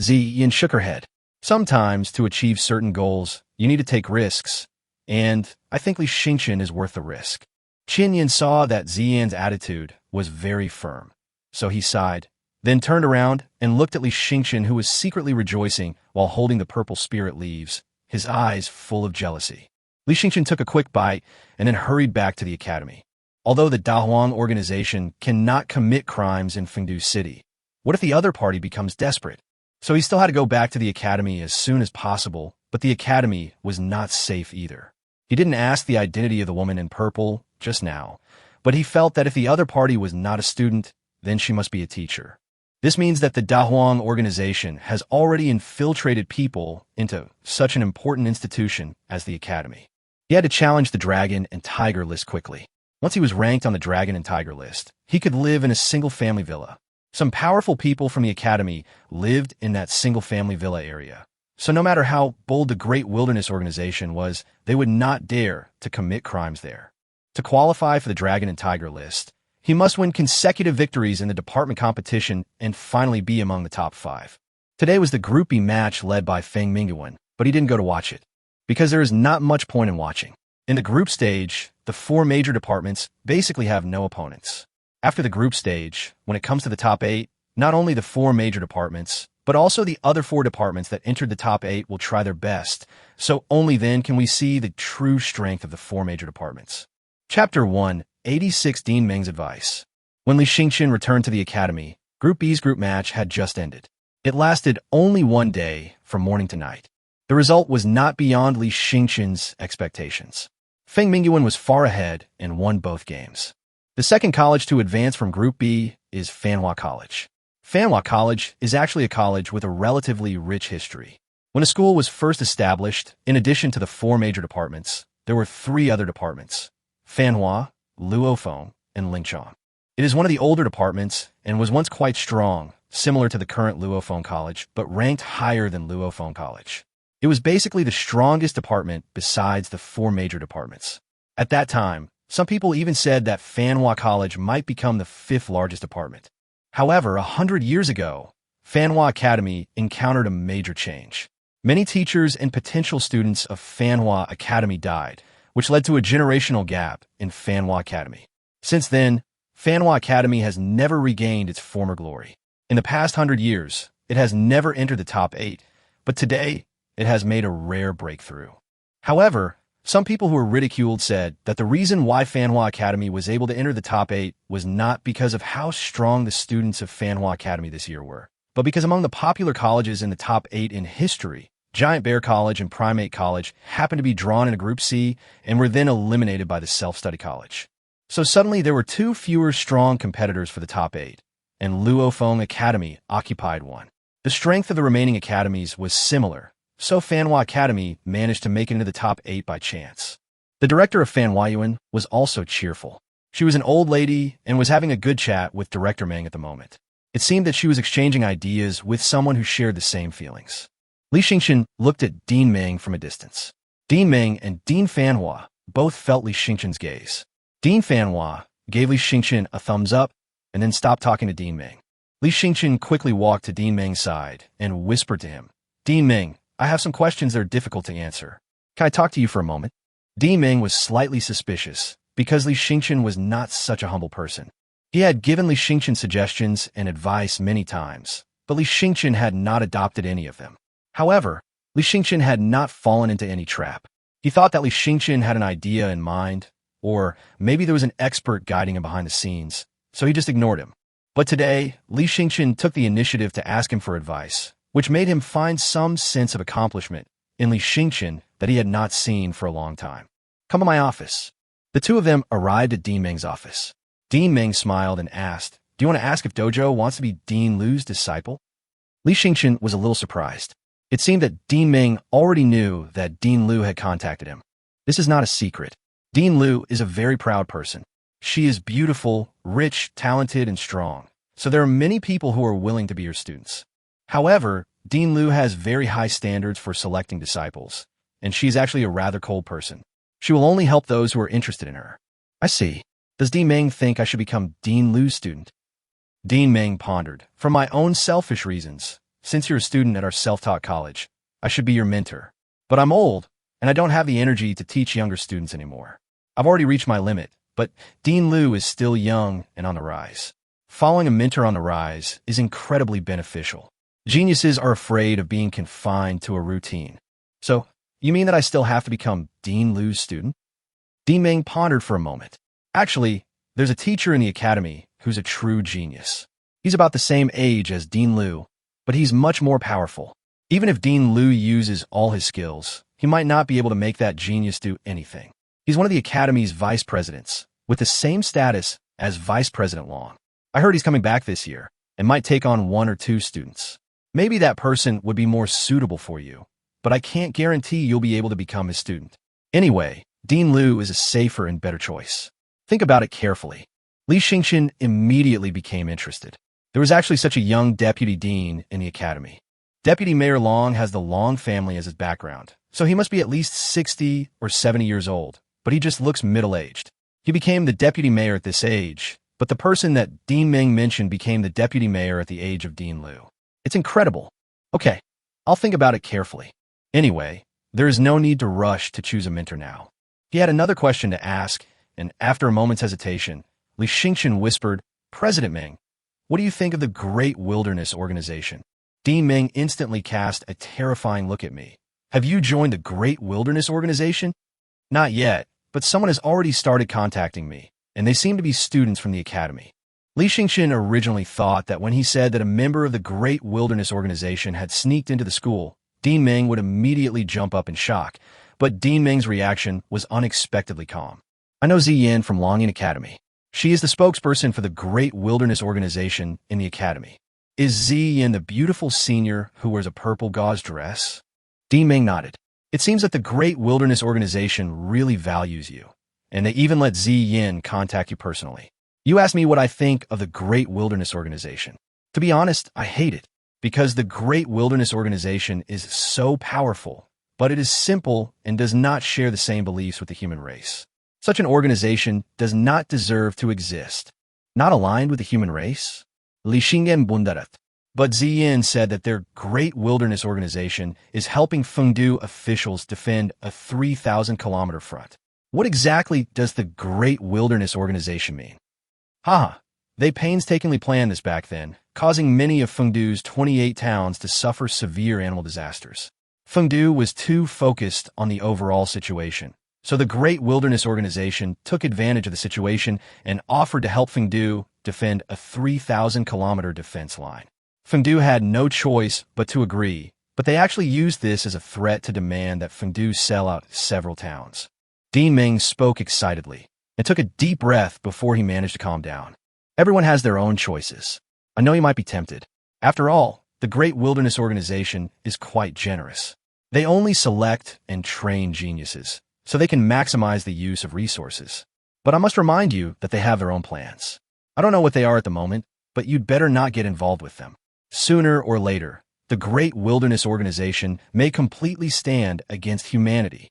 Ziyan shook her head. Sometimes, to achieve certain goals, you need to take risks, and I think Li Xingqian is worth the risk. Qinyan saw that Ziyan's attitude was very firm, so he sighed, then turned around and looked at Li Xingqian, who was secretly rejoicing while holding the purple spirit leaves, his eyes full of jealousy. Li Xingqian took a quick bite and then hurried back to the academy. Although the Dahuang organization cannot commit crimes in Fengdu City, what if the other party becomes desperate? So he still had to go back to the academy as soon as possible but the academy was not safe either. He didn't ask the identity of the woman in purple just now, but he felt that if the other party was not a student, then she must be a teacher. This means that the Dahuang organization has already infiltrated people into such an important institution as the academy. He had to challenge the dragon and tiger list quickly. Once he was ranked on the dragon and tiger list, he could live in a single-family villa. Some powerful people from the academy lived in that single-family villa area. So no matter how bold the Great Wilderness Organization was, they would not dare to commit crimes there. To qualify for the dragon and tiger list, he must win consecutive victories in the department competition and finally be among the top 5. Today was the Group B match led by Feng Mingyuan, but he didn't go to watch it, because there is not much point in watching. In the group stage, the 4 major departments basically have no opponents. After the group stage, when it comes to the top 8, not only the 4 major departments, but also the other 4 departments that entered the top 8 will try their best, so only then can we see the true strength of the 4 major departments. Chapter 1, 86 Dean Ming's Advice. When Li Xingqian returned to the academy, Group B's group match had just ended. It lasted only 1 day, from morning to night. The result was not beyond Li Xingqian's expectations. Feng Mingyuan was far ahead and won both games. The second college to advance from Group B is Fanhua College. Fanhua College is actually a college with a relatively rich history. When a school was first established, in addition to the 4 major departments, there were 3 other departments: Fanhua, Luofeng, and Lingchong. It is one of the older departments and was once quite strong, similar to the current Luofeng College, but ranked higher than Luofeng College. It was basically the strongest department besides the 4 major departments. At that time, some people even said that Fanhua College might become the 5th largest department. However, 100 years ago, Fanhua Academy encountered a major change. Many teachers and potential students of Fanhua Academy died, which led to a generational gap in Fanhua Academy. Since then, Fanhua Academy has never regained its former glory. In the past 100 years, it has never entered the top 8, but today, it has made a rare breakthrough. However, some people who were ridiculed said that the reason why Fanhua Academy was able to enter the top 8 was not because of how strong the students of Fanhua Academy this year were, but because among the popular colleges in the top 8 in history, Giant Bear College and Primate College happened to be drawn in a Group C and were then eliminated by the Self-Study College. So suddenly there were 2 fewer strong competitors for the top 8, and Luofeng Academy occupied one. The strength of the remaining academies was similar, so Fanhua Academy managed to make it into the top 8 by chance. The director of Fanhua Yuan was also cheerful. She was an old lady and was having a good chat with Director Meng at the moment. It seemed that she was exchanging ideas with someone who shared the same feelings. Li Xingqian looked at Dean Meng from a distance. Dean Meng and Dean Fanhua both felt Li Xingqian's gaze. Dean Fanhua gave Li Xingqian a thumbs up and then stopped talking to Dean Meng. Li Xingqian quickly walked to Dean Meng's side and whispered to him, "Dean Meng, I have some questions that are difficult to answer. Can I talk to you for a moment?" Dean Meng was slightly suspicious because Li Xingqian was not such a humble person. He had given Li Xingqian suggestions and advice many times, but Li Xingqian had not adopted any of them. However, Li Xingqian had not fallen into any trap. He thought that Li Xingqian had an idea in mind, or maybe there was an expert guiding him behind the scenes, so he just ignored him. But today, Li Xingqian took the initiative to ask him for advice, which made him find some sense of accomplishment in Li Xingqian that he had not seen for a long time. "Come to my office." The 2 of them arrived at Dean Meng's office. Dean Meng smiled and asked, "Do you want to ask if Dojo wants to be Dean Lu's disciple?" Li Xingqian was a little surprised. It seemed that Dean Meng already knew that Dean Lu had contacted him. This is not a secret. Dean Lu is a very proud person. She is beautiful, rich, talented, and strong, so there are many people who are willing to be her students. However, Dean Lu has very high standards for selecting disciples, and she is actually a rather cold person. She will only help those who are interested in her. "I see. Does Dean Meng think I should become Dean Lu's student?" Dean Meng pondered. "For my own selfish reasons, since you're a student at our self-taught college, I should be your mentor. But I'm old, and I don't have the energy to teach younger students anymore. I've already reached my limit, but Dean Lu is still young and on the rise. Following a mentor on the rise is incredibly beneficial. Geniuses are afraid of being confined to a routine. So, you mean that I still have to become Dean Lu's student?" Dean Meng pondered for a moment. "Actually, there's a teacher in the academy who's a true genius. He's about the same age as Dean Lu, but he's much more powerful. Even if Dean Liu uses all his skills, he might not be able to make that genius do anything. He's one of the Academy's vice presidents, with the same status as Vice President Long. I heard he's coming back this year and might take on 1 or 2 students. Maybe that person would be more suitable for you, but I can't guarantee you'll be able to become his student. Anyway, Dean Liu is a safer and better choice. Think about it carefully. Li Xingqian immediately became interested. There was actually such a young deputy dean in the academy. Deputy Mayor Long has the Long family as his background, so he must be at least 60 or 70 years old, but he just looks middle-aged. He became the deputy mayor at this age, but the person that Dean Ming mentioned became the deputy mayor at the age of Dean Liu. It's incredible. Okay, I'll think about it carefully. Anyway, there is no need to rush to choose a mentor now. He had another question to ask, and after a moment's hesitation, Li Xingqian whispered, President Ming, what do you think of the Great Wilderness Organization? Dean Ming instantly cast a terrifying look at me. Have you joined the Great Wilderness Organization? Not yet, but someone has already started contacting me, and they seem to be students from the academy. Li Xingqian originally thought that when he said that a member of the Great Wilderness Organization had sneaked into the school, Dean Ming would immediately jump up in shock, but Dean Ming's reaction was unexpectedly calm. I know Ziyin from Longyan Academy. She is the spokesperson for the Great Wilderness Organization in the academy. Is Ziyin the beautiful senior who wears a purple gauze dress? Dean Ming nodded. It seems that the Great Wilderness Organization really values you, and they even let Ziyin contact you personally. You asked me what I think of the Great Wilderness Organization. To be honest, I hate it, because the Great Wilderness Organization is so powerful, but it is simple and does not share the same beliefs with the human race. Such an organization does not deserve to exist. Not aligned with the human race? Li Xingyan bundarat. But Ziyin said that their Great Wilderness Organization is helping Fengdu officials defend a 3,000-kilometer front. What exactly does the Great Wilderness Organization mean? Haha, they painstakingly planned this back then, causing many of Fengdu's 28 towns to suffer severe animal disasters. Fengdu was too focused on the overall situation, so the Great Wilderness Organization took advantage of the situation and offered to help Fengdu defend a 3,000-kilometer defense line. Fengdu had no choice but to agree, but they actually used this as a threat to demand that Fengdu sell out several towns. Dean Ming spoke excitedly and took a deep breath before he managed to calm down. Everyone has their own choices. I know you might be tempted. After all, the Great Wilderness Organization is quite generous. They only select and train geniuses, so they can maximize the use of resources. But I must remind you that they have their own plans. I don't know what they are at the moment, but you'd better not get involved with them. Sooner or later, the Great Wilderness Organization may completely stand against humanity.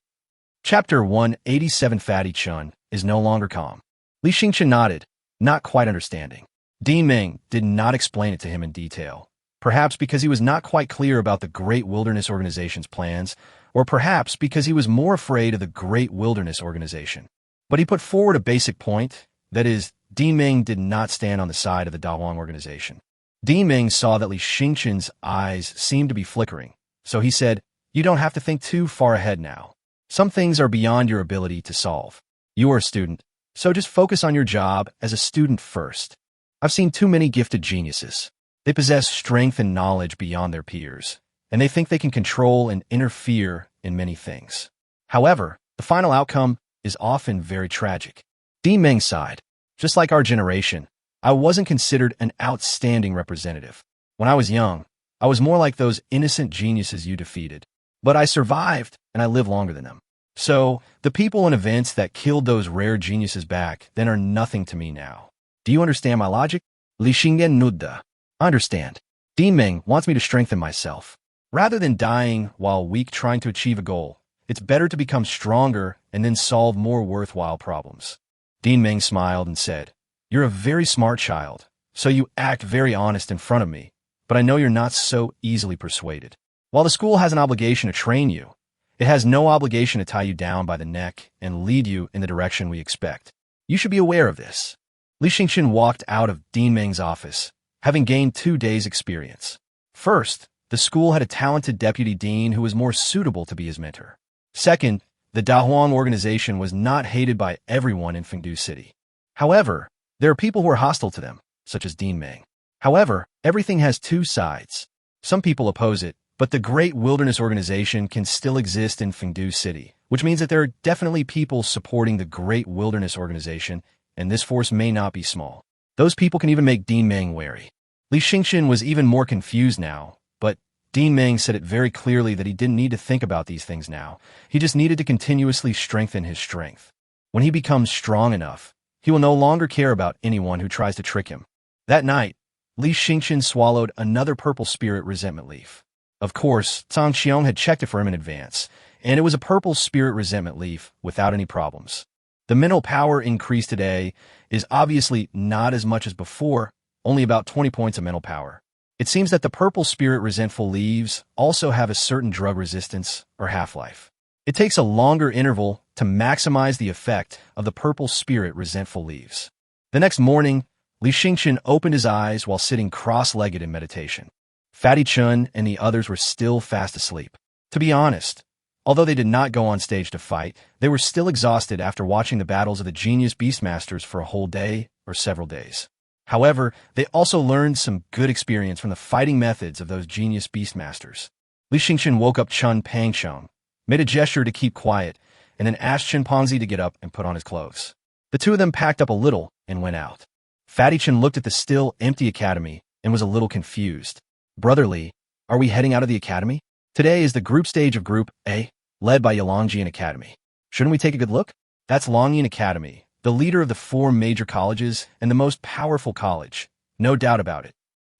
Chapter 187 Fatty Chun is no longer calm. Li Xingqian nodded, not quite understanding. Dean Ming did not explain it to him in detail, perhaps because he was not quite clear about the Great Wilderness Organization's plans, or perhaps because he was more afraid of the Great Wilderness Organization. But he put forward a basic point, that is, Dean Ming did not stand on the side of the Dahuang organization. Dean Ming saw that Li Xingqian's eyes seemed to be flickering, so he said, You don't have to think too far ahead now. Some things are beyond your ability to solve. You are a student, so just focus on your job as a student first. I've seen too many gifted geniuses. They possess strength and knowledge beyond their peers, and they think they can control and interfere in many things. However, the final outcome is often very tragic. Dean Ming sighed. Just like our generation, I wasn't considered an outstanding representative. When I was young, I was more like those innocent geniuses you defeated. But I survived, and I live longer than them. So, the people and events that killed those rare geniuses back then are nothing to me now. Do you understand my logic? Li Xingyan nudda. I understand. Dean Ming wants me to strengthen myself. Rather than dying while weak trying to achieve a goal, it's better to become stronger and then solve more worthwhile problems. Dean Ming smiled and said, You're a very smart child, so you act very honest in front of me, but I know you're not so easily persuaded. While the school has an obligation to train you, it has no obligation to tie you down by the neck and lead you in the direction we expect. You should be aware of this. Li Xingqian walked out of Dean Ming's office, having gained 2 days' experience. First, the school had a talented deputy dean who was more suitable to be his mentor. Second, the Dahuang organization was not hated by everyone in Fengdu City. However, there are people who are hostile to them, such as Dean Ming. However, everything has 2 sides. Some people oppose it, But the Great Wilderness Organization can still exist in Fengdu City, which means that there are definitely people supporting the Great Wilderness Organization, and this force may not be small. Those people can even make Dean Meng wary. Li Xingqian was even more confused now, but Dean Meng said it very clearly that he didn't need to think about these things now. He just needed to continuously strengthen his strength. When he becomes strong enough, he will no longer care about anyone who tries to trick him. That night, Li Xingqian swallowed another purple spirit resentment leaf. Of course, Tang Xiong had checked it for him in advance, and it was a purple spirit resentment leaf without any problems. The mental power increase today is obviously not as much as before, only about 20 points of mental power. It seems that the purple spirit resentful leaves also have a certain drug resistance or half-life. It takes a longer interval to maximize the effect of the purple spirit resentful leaves. The next morning, Li Xingqian opened his eyes while sitting cross-legged in meditation. Fatty Chun and the others were still fast asleep. To be honest, although they did not go on stage to fight, they were still exhausted after watching the battles of the genius Beastmasters for a whole day or several days. However, they also learned some good experience from the fighting methods of those genius Beastmasters. Li Xingqian woke up Chun Pangchong, made a gesture to keep quiet, and then asked Chen Pongzi to get up and put on his clothes. The two of them packed up a little and went out. Fatty Chun looked at the still empty academy and was a little confused. Brother Li, are we heading out of the academy? Today is the group stage of Group A, led by Yalongjian Academy. Shouldn't we take a good look? That's Longyan Academy, the leader of the 4 major colleges and the most powerful college. No doubt about it.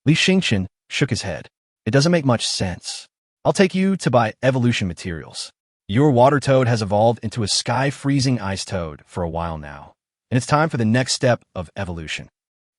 Li Xingqian shook his head. It doesn't make much sense. I'll take you to buy evolution materials. Your water toad has evolved into a sky-freezing ice toad for a while now, and it's time for the next step of evolution.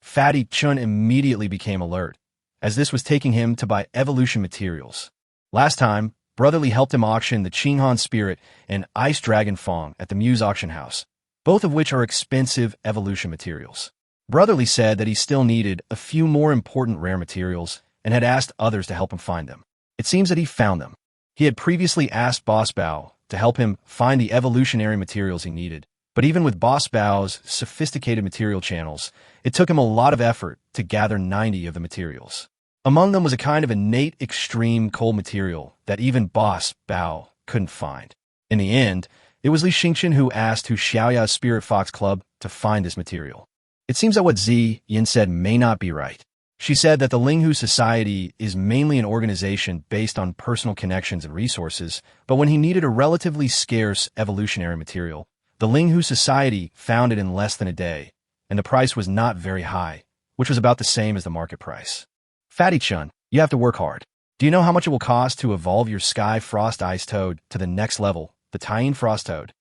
Fatty Chun immediately became alert, as this was taking him to buy evolution materials. Last time, Brotherly helped him auction the Qinghan Spirit and Ice Dragon Fong at the Muse Auction House, both of which are expensive evolution materials. Brotherly said that he still needed a few more important rare materials and had asked others to help him find them. It seems that he found them. He had previously asked Boss Bao to help him find the evolutionary materials he needed, but even with Boss Bao's sophisticated material channels, it took him a lot of effort to gather 90 of the materials. Among them was a kind of innate extreme cold material that even Boss Bao couldn't find. In the end, it was Li Xingqian who asked Hu Xiaoya's Spirit Fox Club to find this material. It seems that what Zi Yin said may not be right. She said that the Linghu Society is mainly an organization based on personal connections and resources, but when he needed a relatively scarce evolutionary material, the Linghu Society found it in less than a day, and the price was not very high, which was about the same as the market price. Fatty Chun, you have to work hard. Do you know how much it will cost to evolve your Sky Frost Ice Toad to the next level, the Taiyin Frost Toad?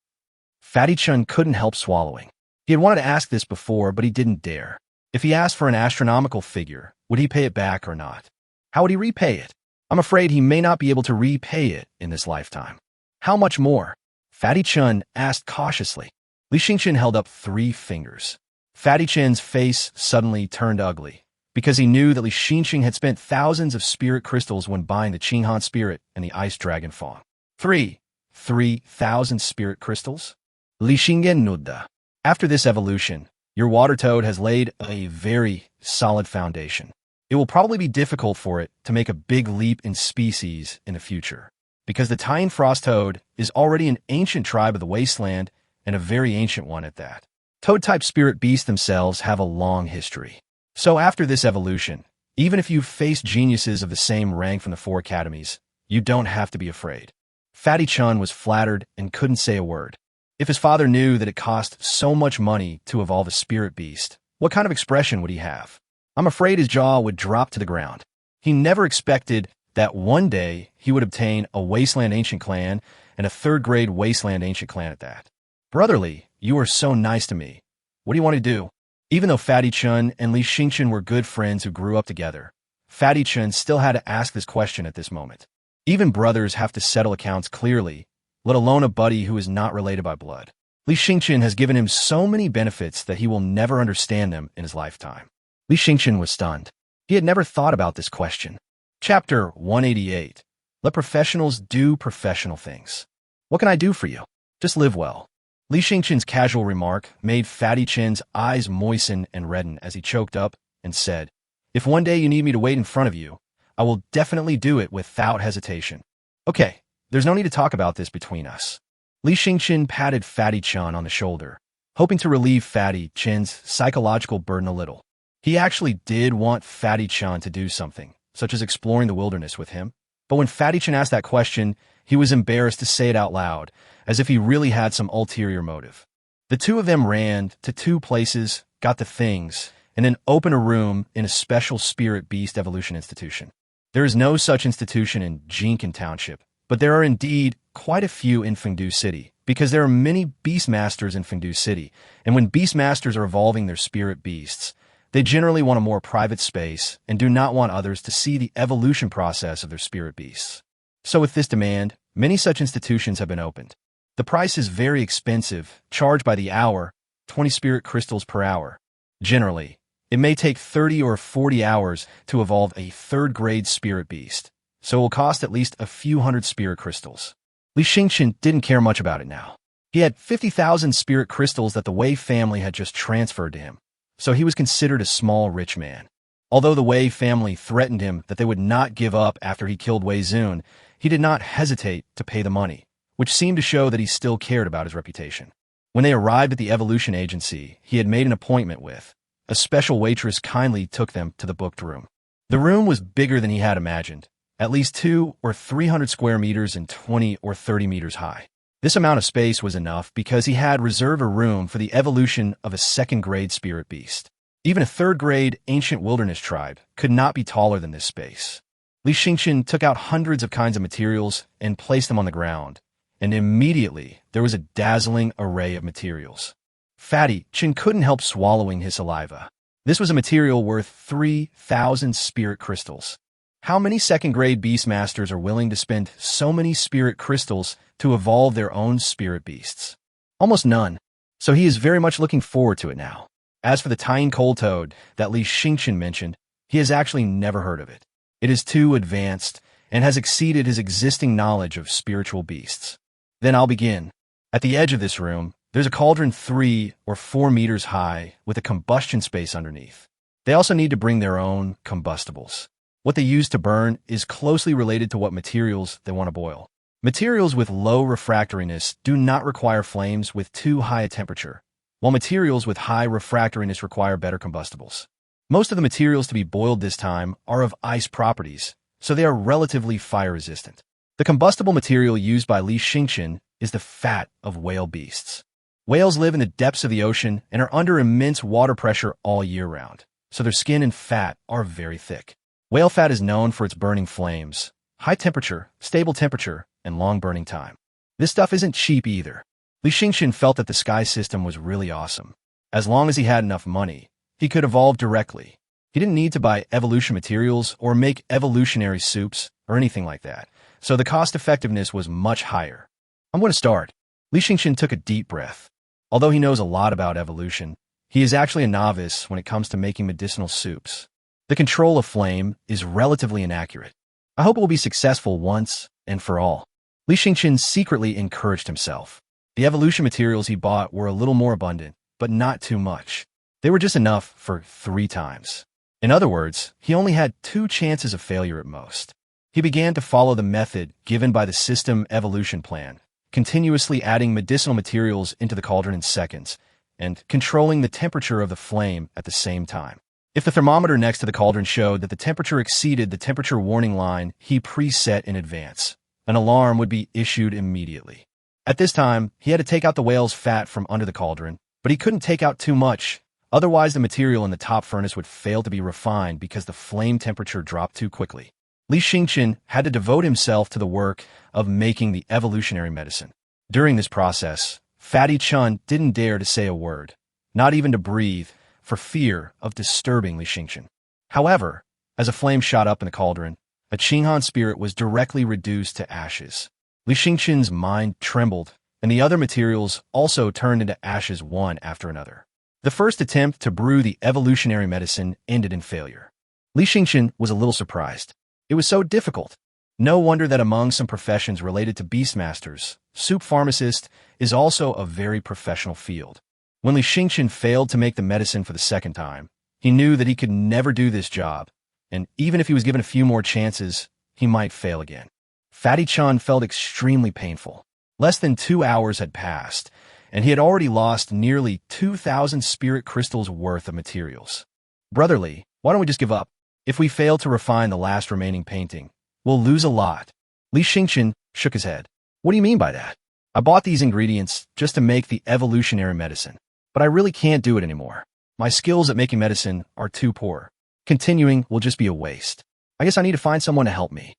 Fatty Chun couldn't help swallowing. He had wanted to ask this before, but he didn't dare. If he asked for an astronomical figure, would he pay it back or not? How would he repay it? I'm afraid he may not be able to repay it in this lifetime. How much more? Fatty Chun asked cautiously. Li Xingqian held up 3 fingers. Fatty Chun's face suddenly turned ugly, because he knew that Li Xingqian had spent thousands of spirit crystals when buying the Qinghan Spirit and the Ice Dragon Fong. 3,000 spirit crystals? Li Xingqian nodded. After this evolution, your water toad has laid a very solid foundation. It will probably be difficult for it to make a big leap in species in the future, because the Taiyin Frost Toad is already an ancient tribe of the wasteland, and a very ancient one at that. Toad-type spirit beasts themselves have a long history. So after this evolution, even if you've faced geniuses of the same rank from the 4 academies, you don't have to be afraid. Fatty Chun was flattered and couldn't say a word. If his father knew that it cost so much money to evolve a spirit beast, what kind of expression would he have? I'm afraid his jaw would drop to the ground. He never expected that one day he would obtain a Wasteland Ancient Clan and a 3rd-grade Wasteland Ancient Clan at that. Brotherly, you are so nice to me. What do you want to do? Even though Fatty Chun and Li Xingqian were good friends who grew up together, Fatty Chun still had to ask this question at this moment. Even brothers have to settle accounts clearly, let alone a buddy who is not related by blood. Li Xingqian has given him so many benefits that he will never understand them in his lifetime. Li Xingqian was stunned. He had never thought about this question. Chapter 188. Let professionals do professional things. What can I do for you? Just live well. Li Xingqian's casual remark made Fatty Chin's eyes moisten and redden as he choked up and said, If one day you need me to wait in front of you, I will definitely do it without hesitation. Okay, there's no need to talk about this between us. Li Xingqian patted Fatty Chun on the shoulder, hoping to relieve Fatty Chin's psychological burden a little. He actually did want Fatty Chun to do something, such as exploring the wilderness with him. But when Fatty Chun asked that question, he was embarrassed to say it out loud, as if he really had some ulterior motive. The two of them ran to two places, got the things, and then opened a room in a special spirit beast evolution institution. There is no such institution in Jincan Township, but there are indeed quite a few in Fengdu City, because there are many Beastmasters in Fengdu City, and when Beastmasters are evolving their spirit beasts, they generally want a more private space and do not want others to see the evolution process of their spirit beasts. So with this demand, many such institutions have been opened. The price is very expensive, charged by the hour, 20 spirit crystals per hour. Generally, it may take 30 or 40 hours to evolve a third-grade spirit beast, so it will cost at least a few hundred spirit crystals. Li Xingqian didn't care much about it now. He had 50,000 spirit crystals that the Wei family had just transferred to him, so he was considered a small rich man. Although the Wei family threatened him that they would not give up after he killed Wei Zun, he did not hesitate to pay the money, which seemed to show that he still cared about his reputation. When they arrived at the evolution agency he had made an appointment with, a special waitress kindly took them to the booked room. The room was bigger than he had imagined, at least 200 or 300 square meters and 20 or 30 meters high. This amount of space was enough because he had reserved a room for the evolution of a second-grade spirit beast. Even a third-grade ancient wilderness tribe could not be taller than this space. Li Xingqian took out hundreds of kinds of materials and placed them on the ground, and immediately there was a dazzling array of materials. Fatty Chin couldn't help swallowing his saliva. This was a material worth 3,000 spirit crystals. How many second-grade Beastmasters are willing to spend so many spirit crystals to evolve their own spirit beasts? Almost none, so he is very much looking forward to it now. As for the tiny cold toad that Li Xingqian mentioned, he has actually never heard of it. It is too advanced and has exceeded his existing knowledge of spiritual beasts. Then I'll begin. At the edge of this room, there's a cauldron 3 or 4 meters high with a combustion space underneath. They also need to bring their own combustibles. What they use to burn is closely related to what materials they want to boil. Materials with low refractoriness do not require flames with too high a temperature, while materials with high refractoriness require better combustibles. Most of the materials to be boiled this time are of ice properties, so they are relatively fire-resistant. The combustible material used by Li Xingqian is the fat of whale beasts. Whales live in the depths of the ocean and are under immense water pressure all year round, so their skin and fat are very thick. Whale fat is known for its burning flames, high temperature, stable temperature, and long burning time. This stuff isn't cheap either. Li Xingqian felt that the sky system was really awesome. As long as he had enough money, he could evolve directly. He didn't need to buy evolution materials or make evolutionary soups or anything like that, so the cost effectiveness was much higher. I'm going to start. Li Xingqian took a deep breath. Although he knows a lot about evolution, he is actually a novice when it comes to making medicinal soups. The control of flame is relatively inaccurate. I hope it will be successful once and for all. Li Xingqian secretly encouraged himself. The evolution materials he bought were a little more abundant, but not too much. They were just enough for 3 times. In other words, he only had 2 chances of failure at most. He began to follow the method given by the system evolution plan, continuously adding medicinal materials into the cauldron in seconds, and controlling the temperature of the flame at the same time. If the thermometer next to the cauldron showed that the temperature exceeded the temperature warning line he preset in advance, an alarm would be issued immediately. At this time, he had to take out the whale's fat from under the cauldron, but he couldn't take out too much, otherwise the material in the top furnace would fail to be refined because the flame temperature dropped too quickly. Li Xingqian had to devote himself to the work of making the evolutionary medicine. During this process, Fatty Chun didn't dare to say a word, not even to breathe, for fear of disturbing Li Xingqian. However, as a flame shot up in the cauldron, a Qinghan spirit was directly reduced to ashes. Li Xingqian's mind trembled, and the other materials also turned into ashes one after another. The first attempt to brew the evolutionary medicine ended in failure. Li Xingqian was a little surprised. It was so difficult. No wonder that among some professions related to Beastmasters, soup pharmacist is also a very professional field. When Li Xingqian failed to make the medicine for the second time, he knew that he could never do this job, and even if he was given a few more chances, he might fail again. Fatty Chun felt extremely painful. Less than 2 hours had passed, and he had already lost nearly 2,000 spirit crystals worth of materials. Brotherly, why don't we just give up? If we fail to refine the last remaining painting, we'll lose a lot. Li Yueming shook his head. What do you mean by that? I bought these ingredients just to make the evolutionary medicine, but I really can't do it anymore. My skills at making medicine are too poor. Continuing will just be a waste. I guess I need to find someone to help me.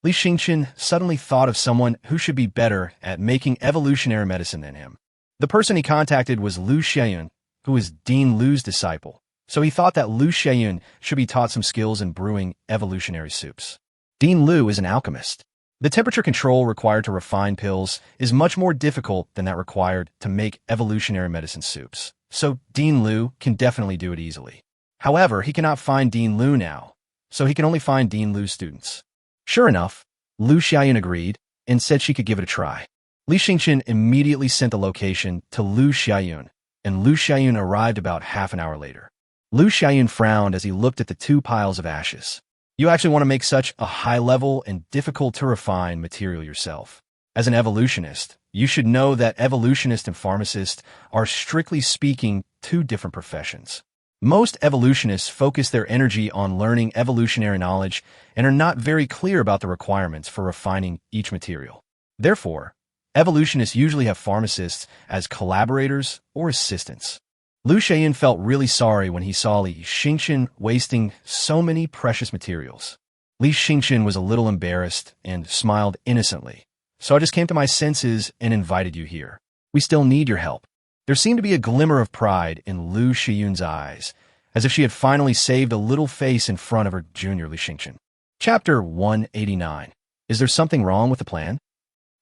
Li Yueming suddenly thought of someone who should be better at making evolutionary medicine than him. The person he contacted was Lu Xianyun, who was Dean Lu's disciple, so he thought that Lu Xianyun should be taught some skills in brewing evolutionary soups. Dean Lu is an alchemist. The temperature control required to refine pills is much more difficult than that required to make evolutionary medicine soups, so Dean Lu can definitely do it easily. However, he cannot find Dean Lu now, so he can only find Dean Lu's students. Sure enough, Lu Xianyun agreed and said she could give it a try. Li Yueming immediately sent the location to Lu Xianyun, and Lu Xianyun arrived about half an hour later. Lu Xianyun frowned as he looked at the 2 piles of ashes. You actually want to make such a high-level and difficult-to-refine material yourself. As an evolutionist, you should know that evolutionist and pharmacist are strictly speaking 2 different professions. Most evolutionists focus their energy on learning evolutionary knowledge and are not very clear about the requirements for refining each material. Therefore, evolutionists usually have pharmacists as collaborators or assistants. Lu Xianyun felt really sorry when he saw Li Yueming wasting so many precious materials. Li Yueming was a little embarrassed and smiled innocently. So I just came to my senses and invited you here. We still need your help. There seemed to be a glimmer of pride in Lu Xianyun's eyes, as if she had finally saved a little face in front of her junior Li Yueming. Chapter 189. Is there something wrong with the plan?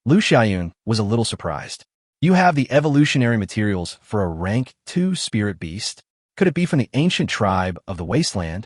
Lu Xianyun was a little surprised. You have the evolutionary materials for a rank 2 spirit beast? Could it be from the ancient tribe of the wasteland?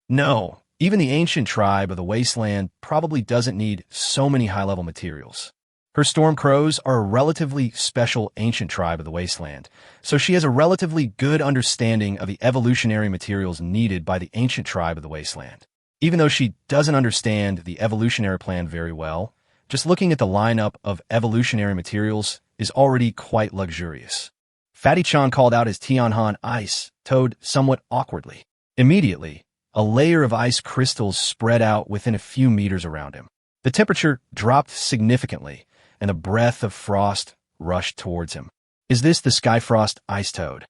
No, even the ancient tribe of the wasteland probably doesn't need so many high-level materials. Her storm crows are a relatively special ancient tribe of the wasteland, so she has a relatively good understanding of the evolutionary materials needed by the ancient tribe of the wasteland. Even though she doesn't understand the evolutionary plan very well, just looking at the lineup of evolutionary materials is already quite luxurious. Fatty Chan called out his Tianhan ice toad somewhat awkwardly. Immediately, a layer of ice crystals spread out within a few meters around him. The temperature dropped significantly, and a breath of frost rushed towards him. Is this the Skyfrost ice toad?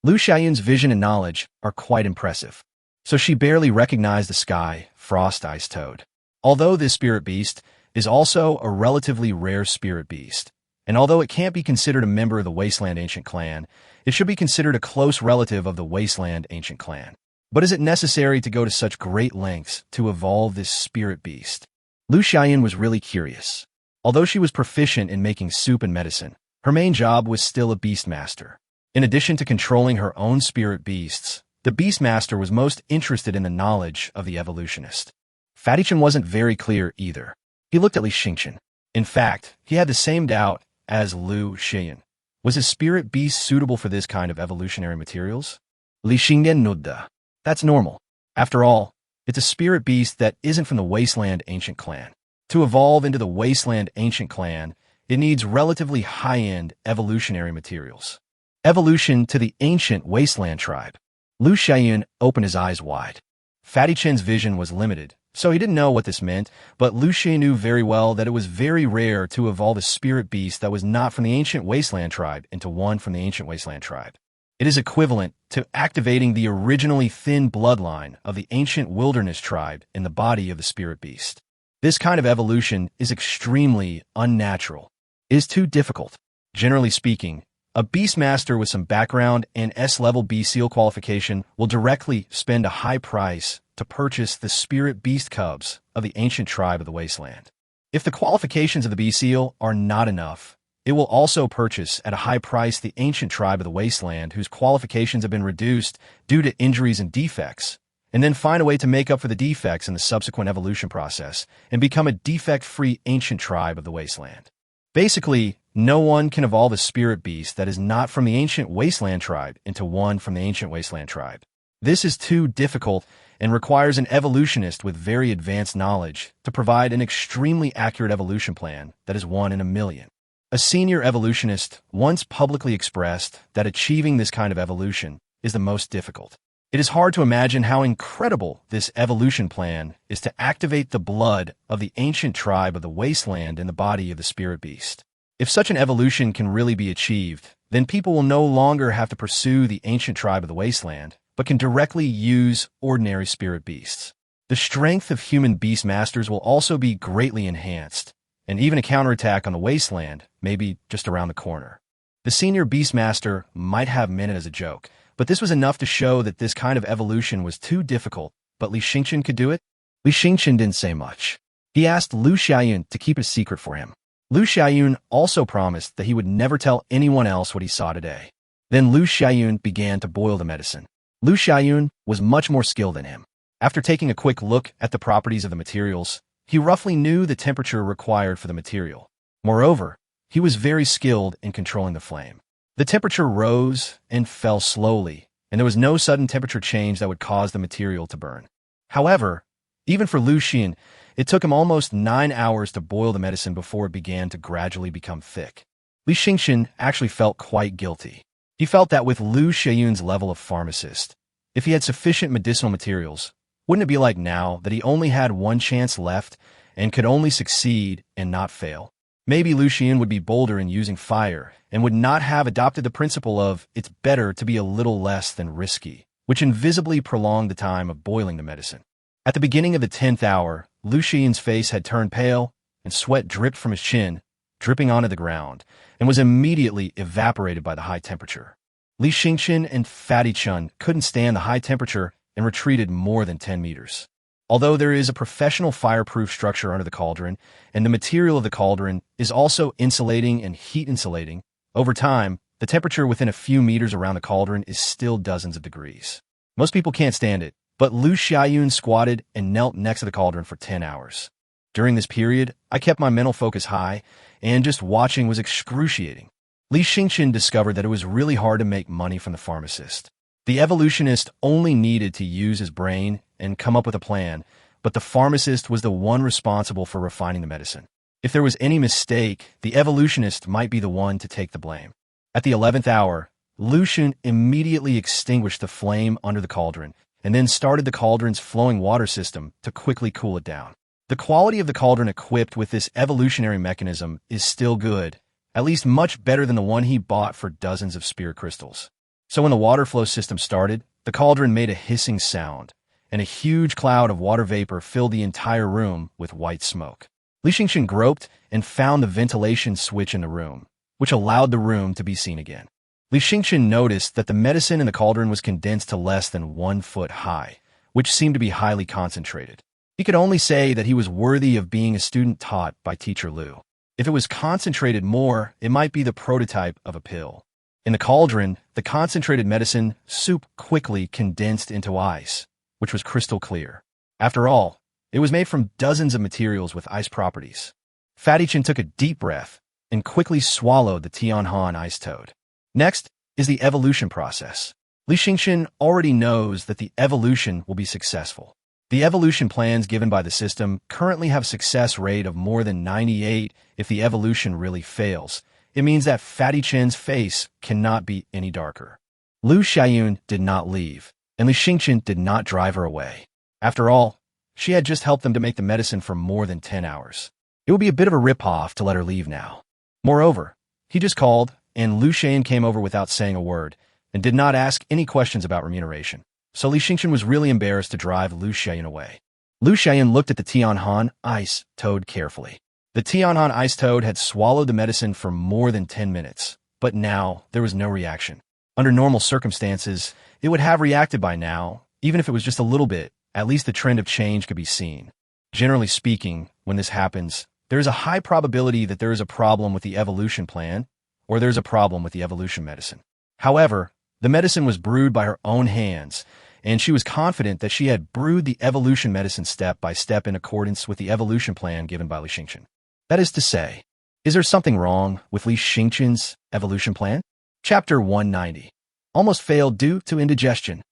Lu Xianyun's vision and knowledge are quite impressive, so she barely recognized the Skyfrost ice toad. Although this spirit beast is also a relatively rare spirit beast, and although it can't be considered a member of the Wasteland Ancient Clan, it should be considered a close relative of the Wasteland Ancient Clan. But is it necessary to go to such great lengths to evolve this spirit beast? Lu Xianyun was really curious. Although she was proficient in making soup and medicine, her main job was still a Beastmaster. In addition to controlling her own spirit beasts, the Beastmaster was most interested in the knowledge of the evolutionist. Fatty Chan wasn't very clear either. He looked at Li Yueming. In fact, he had the same doubt as Lu Xianyun. Was his spirit beast suitable for this kind of evolutionary materials? Li Yueming nodded. That's normal. After all, it's a spirit beast that isn't from the Wasteland Ancient Clan. To evolve into the Wasteland Ancient Clan, it needs relatively high-end evolutionary materials. Evolution to the Ancient Wasteland Tribe. Lu Xianyun opened his eyes wide. Fatty Chen's vision was limited, so he didn't know what this meant, but Lu Xianyun knew very well that it was very rare to evolve a spirit beast that was not from the Ancient Wasteland Tribe into one from the Ancient Wasteland Tribe. It is equivalent to activating the originally thin bloodline of the Ancient Wilderness Tribe in the body of the spirit beast. This kind of evolution is extremely unnatural. It is too difficult. Generally speaking, a Beastmaster with some background and S-level B-Seal qualification will directly spend a high price to purchase the spirit beast cubs of the ancient tribe of the wasteland. If the qualifications of the B-Seal are not enough, it will also purchase at a high price the ancient tribe of the wasteland whose qualifications have been reduced due to injuries and defects, and then find a way to make up for the defects in the subsequent evolution process and become a defect-free ancient tribe of the wasteland. Basically, no one can evolve a spirit beast that is not from the ancient wasteland tribe into one from the ancient wasteland tribe. This is too difficult and requires an evolutionist with very advanced knowledge to provide an extremely accurate evolution plan that is 1 in 1,000,000. A senior evolutionist once publicly expressed that achieving this kind of evolution is the most difficult. It is hard to imagine how incredible this evolution plan is to activate the blood of the ancient tribe of the wasteland in the body of the spirit beast. If such an evolution can really be achieved, then people will no longer have to pursue the ancient tribe of the wasteland, but can directly use ordinary spirit beasts. The strength of human beastmasters will also be greatly enhanced, and even a counterattack on the wasteland may be just around the corner. The senior beastmaster might have meant it as a joke, but this was enough to show that this kind of evolution was too difficult, but Li Xingchen could do it? Li Xingchen didn't say much. He asked Lu Xiaoyun to keep a secret for him. Lu Xiaoyun also promised that he would never tell anyone else what he saw today. Then Lu Xiaoyun began to boil the medicine. Lu Xiaoyun was much more skilled than him. After taking a quick look at the properties of the materials, he roughly knew the temperature required for the material. Moreover, he was very skilled in controlling the flame. The temperature rose and fell slowly, and there was no sudden temperature change that would cause the material to burn. However, even for Lu Xian, it took him almost 9 hours to boil the medicine before it began to gradually become thick. Li Xingchen actually felt quite guilty. He felt that with Lu Xiaoyun's level of pharmacist, if he had sufficient medicinal materials, wouldn't it be like now that he only had one chance left and could only succeed and not fail? Maybe Lu Xian would be bolder in using fire and would not have adopted the principle of it's better to be a little less than risky, which invisibly prolonged the time of boiling the medicine. At the beginning of the 10th hour, Lu Xian's face had turned pale and sweat dripped from his chin, dripping onto the ground, and was immediately evaporated by the high temperature. Li Xingchen and Fatty Chun couldn't stand the high temperature and retreated more than 10 meters. Although there is a professional fireproof structure under the cauldron, and the material of the cauldron is also insulating and heat insulating, over time, the temperature within a few meters around the cauldron is still dozens of degrees. Most people can't stand it, but Lu Xiaoyun squatted and knelt next to the cauldron for 10 hours. During this period, I kept my mental focus high, and just watching was excruciating. Li Xingchen discovered that it was really hard to make money from the pharmacist. The evolutionist only needed to use his brain and come up with a plan, but the pharmacist was the one responsible for refining the medicine. If there was any mistake, the evolutionist might be the one to take the blame. At the 11th hour, Lu Xun immediately extinguished the flame under the cauldron and then started the cauldron's flowing water system to quickly cool it down. The quality of the cauldron equipped with this evolutionary mechanism is still good, at least much better than the one he bought for dozens of spirit crystals. So when the water flow system started, the cauldron made a hissing sound, and a huge cloud of water vapor filled the entire room with white smoke. Li Xingchen groped and found the ventilation switch in the room, which allowed the room to be seen again. Li Xingchen noticed that the medicine in the cauldron was condensed to less than 1 foot high, which seemed to be highly concentrated. He could only say that he was worthy of being a student taught by Teacher Lu. If it was concentrated more, it might be the prototype of a pill. In the cauldron, the concentrated medicine soup quickly condensed into ice, which was crystal clear. After all, it was made from dozens of materials with ice properties. Fatty Chin took a deep breath and quickly swallowed the Tianhan ice toad. Next is the evolution process. Li Xingchen already knows that the evolution will be successful. The evolution plans given by the system currently have a success rate of more than 98. If the evolution really fails, it means that Fatty Chin's face cannot be any darker. Lu Xiaoyun did not leave, and Li Xingchen did not drive her away. After all, she had just helped them to make the medicine for more than 10 hours. It would be a bit of a rip-off to let her leave now. Moreover, he just called, and Lu Xiaoyun came over without saying a word, and did not ask any questions about remuneration. So Li Xingchen was really embarrassed to drive Lu Xiaoyun away. Lu Xiaoyun looked at the Tianhan ice toad carefully. The Tianhan ice toad had swallowed the medicine for more than 10 minutes, but now there was no reaction. Under normal circumstances, it would have reacted by now, even if it was just a little bit. At least the trend of change could be seen. Generally speaking, when this happens, there is a high probability that there is a problem with the evolution plan, or there is a problem with the evolution medicine. However, the medicine was brewed by her own hands, and she was confident that she had brewed the evolution medicine step by step in accordance with the evolution plan given by Li Xingchen. That is to say, is there something wrong with Li Xingchen's evolution plan? Chapter 190. Almost failed due to indigestion.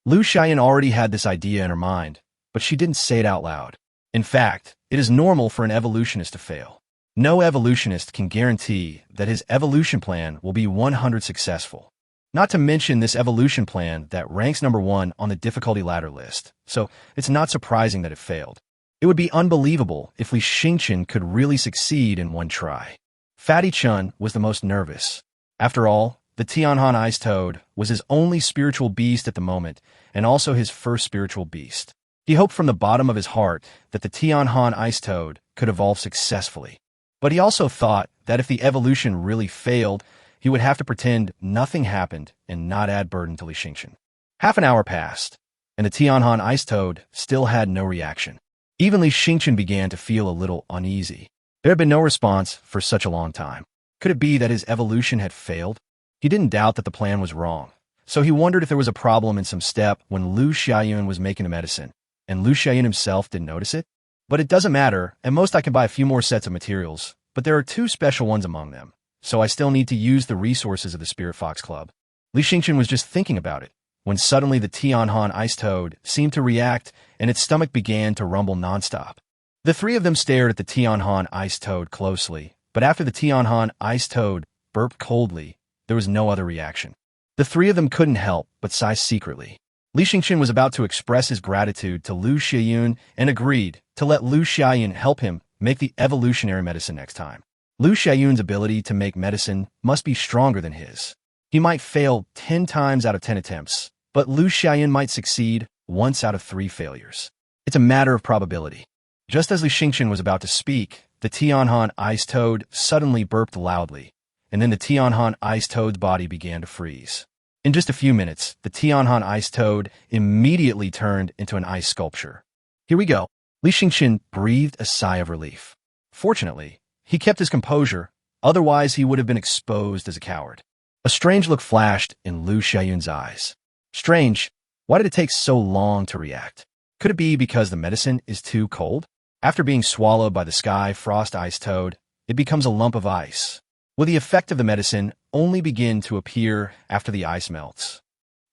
Lu Xiaoyan already had this idea in her mind, but she didn't say it out loud. In fact, it is normal for an evolutionist to fail. No evolutionist can guarantee that his evolution plan will be 100 successful. Not to mention this evolution plan that ranks number 1 on the difficulty ladder list, so it's not surprising that it failed. It would be unbelievable if Li Xingchen could really succeed in one try. Fatty Chun was the most nervous. After all, the Tianhan Ice Toad was his only spiritual beast at the moment, and also his first spiritual beast. He hoped from the bottom of his heart that the Tianhan Ice Toad could evolve successfully. But he also thought that if the evolution really failed, he would have to pretend nothing happened and not add burden to Li Xingchen. Half an hour passed, and the Tianhan Ice Toad still had no reaction. Even Li Xingchen began to feel a little uneasy. There had been no response for such a long time. Could it be that his evolution had failed? He didn't doubt that the plan was wrong, so he wondered if there was a problem in some step when Lu Xiaoyan was making the medicine, and Lu Xiaoyan himself didn't notice it. But it doesn't matter. At most I can buy a few more sets of materials, but there are 2 special ones among them, so I still need to use the resources of the Spirit Fox Club. Li Xingchen was just thinking about it, when suddenly the Tianhan Ice Toad seemed to react and its stomach began to rumble nonstop. The 3 of them stared at the Tianhan Ice Toad closely, but after the Tianhan Ice Toad burped coldly, there was no other reaction. The 3 of them couldn't help but sigh secretly. Li Xingchen was about to express his gratitude to Lu Xiaoyan and agreed to let Lu Xiaoyan help him make the evolutionary medicine next time. Lu Xiaoyan's ability to make medicine must be stronger than his. He might fail 10 times out of 10 attempts, but Lu Xiaoyan might succeed once out of 3 failures. It's a matter of probability. Just as Li Xingchen was about to speak, the Tianhan Ice Toad suddenly burped loudly, and then the Tianhan Ice Toad's body began to freeze. In just a few minutes, the Tianhan Ice Toad immediately turned into an ice sculpture. Here we go. Li Xingchen breathed a sigh of relief. Fortunately, he kept his composure, otherwise he would have been exposed as a coward. A strange look flashed in Lu Xiaoyan's eyes. Strange? Why did it take so long to react? Could it be because the medicine is too cold? After being swallowed by the Sky Frost Ice Toad, it becomes a lump of ice. Will the effect of the medicine only begin to appear after the ice melts?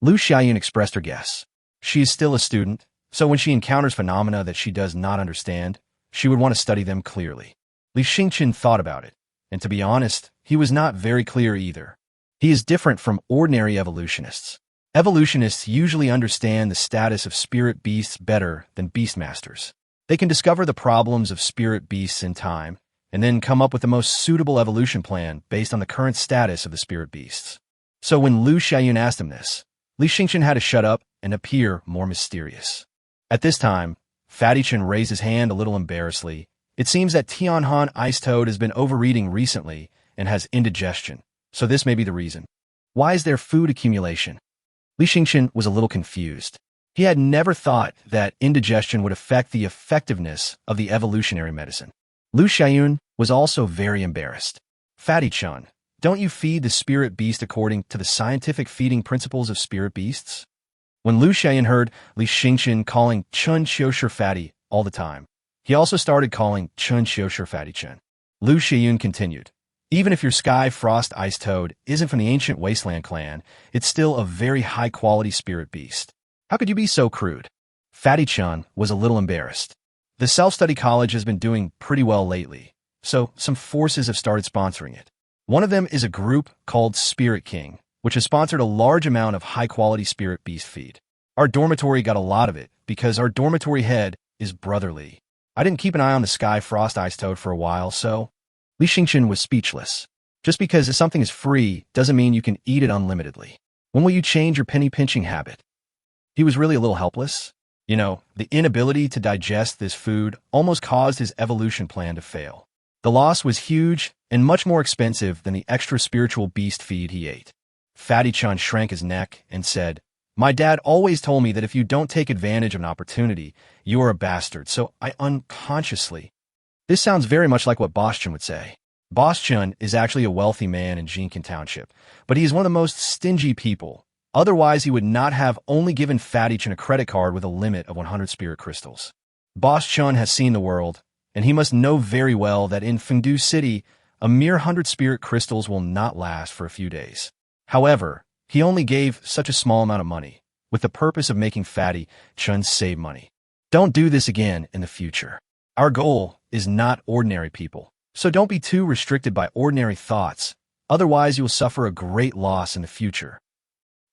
Lu Xiaoyan expressed her guess. She is still a student, so when she encounters phenomena that she does not understand, she would want to study them clearly. Li Xingchen thought about it, and to be honest, he was not very clear either. He is different from ordinary evolutionists. Evolutionists usually understand the status of spirit beasts better than beastmasters. They can discover the problems of spirit beasts in time, and then come up with the most suitable evolution plan based on the current status of the spirit beasts. So when Lu Xiaoyan asked him this, Li Xingchen had to shut up and appear more mysterious. At this time, Fatty Chun raised his hand a little embarrassedly. It seems that Tianhan Ice Toad has been overeating recently and has indigestion, so this may be the reason. Why is there food accumulation? Li Xingchen was a little confused. He had never thought that indigestion would affect the effectiveness of the evolutionary medicine. Lu Xiaoyan was also very embarrassed. Fatty Chun, don't you feed the spirit beast according to the scientific feeding principles of spirit beasts? When Lu Xiaoyan heard Li Xingchen calling Chun Xiushi Fatty all the time, he also started calling Chun Xiushi Fatty Chun. Lu Xiaoyan continued, even if your Sky Frost Ice Toad isn't from the ancient Wasteland clan, it's still a very high-quality spirit beast. How could you be so crude? Fatty Chun was a little embarrassed. The self-study college has been doing pretty well lately, so some forces have started sponsoring it. One of them is a group called Spirit King, which has sponsored a large amount of high-quality spirit beast feed. Our dormitory got a lot of it because our dormitory head is brotherly. I didn't keep an eye on the Sky Frost Ice Toad for a while, so... Li Xingchen was speechless. Just because something is free doesn't mean you can eat it unlimitedly. When will you change your penny-pinching habit? He was really a little helpless. You know, the inability to digest this food almost caused his evolution plan to fail. The loss was huge and much more expensive than the extra spiritual beast feed he ate. Fatty Chun shrank his neck and said, my dad always told me that if you don't take advantage of an opportunity, you are a bastard, so I unconsciously... This sounds very much like what Boss Chun would say. Boss Chun is actually a wealthy man in Jincan Township, but he is one of the most stingy people. Otherwise, he would not have only given Fatty Chun a credit card with a limit of 100 spirit crystals. Boss Chun has seen the world, and he must know very well that in Fengdu City, a mere 100 spirit crystals will not last for a few days. However, he only gave such a small amount of money, with the purpose of making Fatty Chun save money. Don't do this again in the future. Our goal is not ordinary people, so don't be too restricted by ordinary thoughts, otherwise you will suffer a great loss in the future.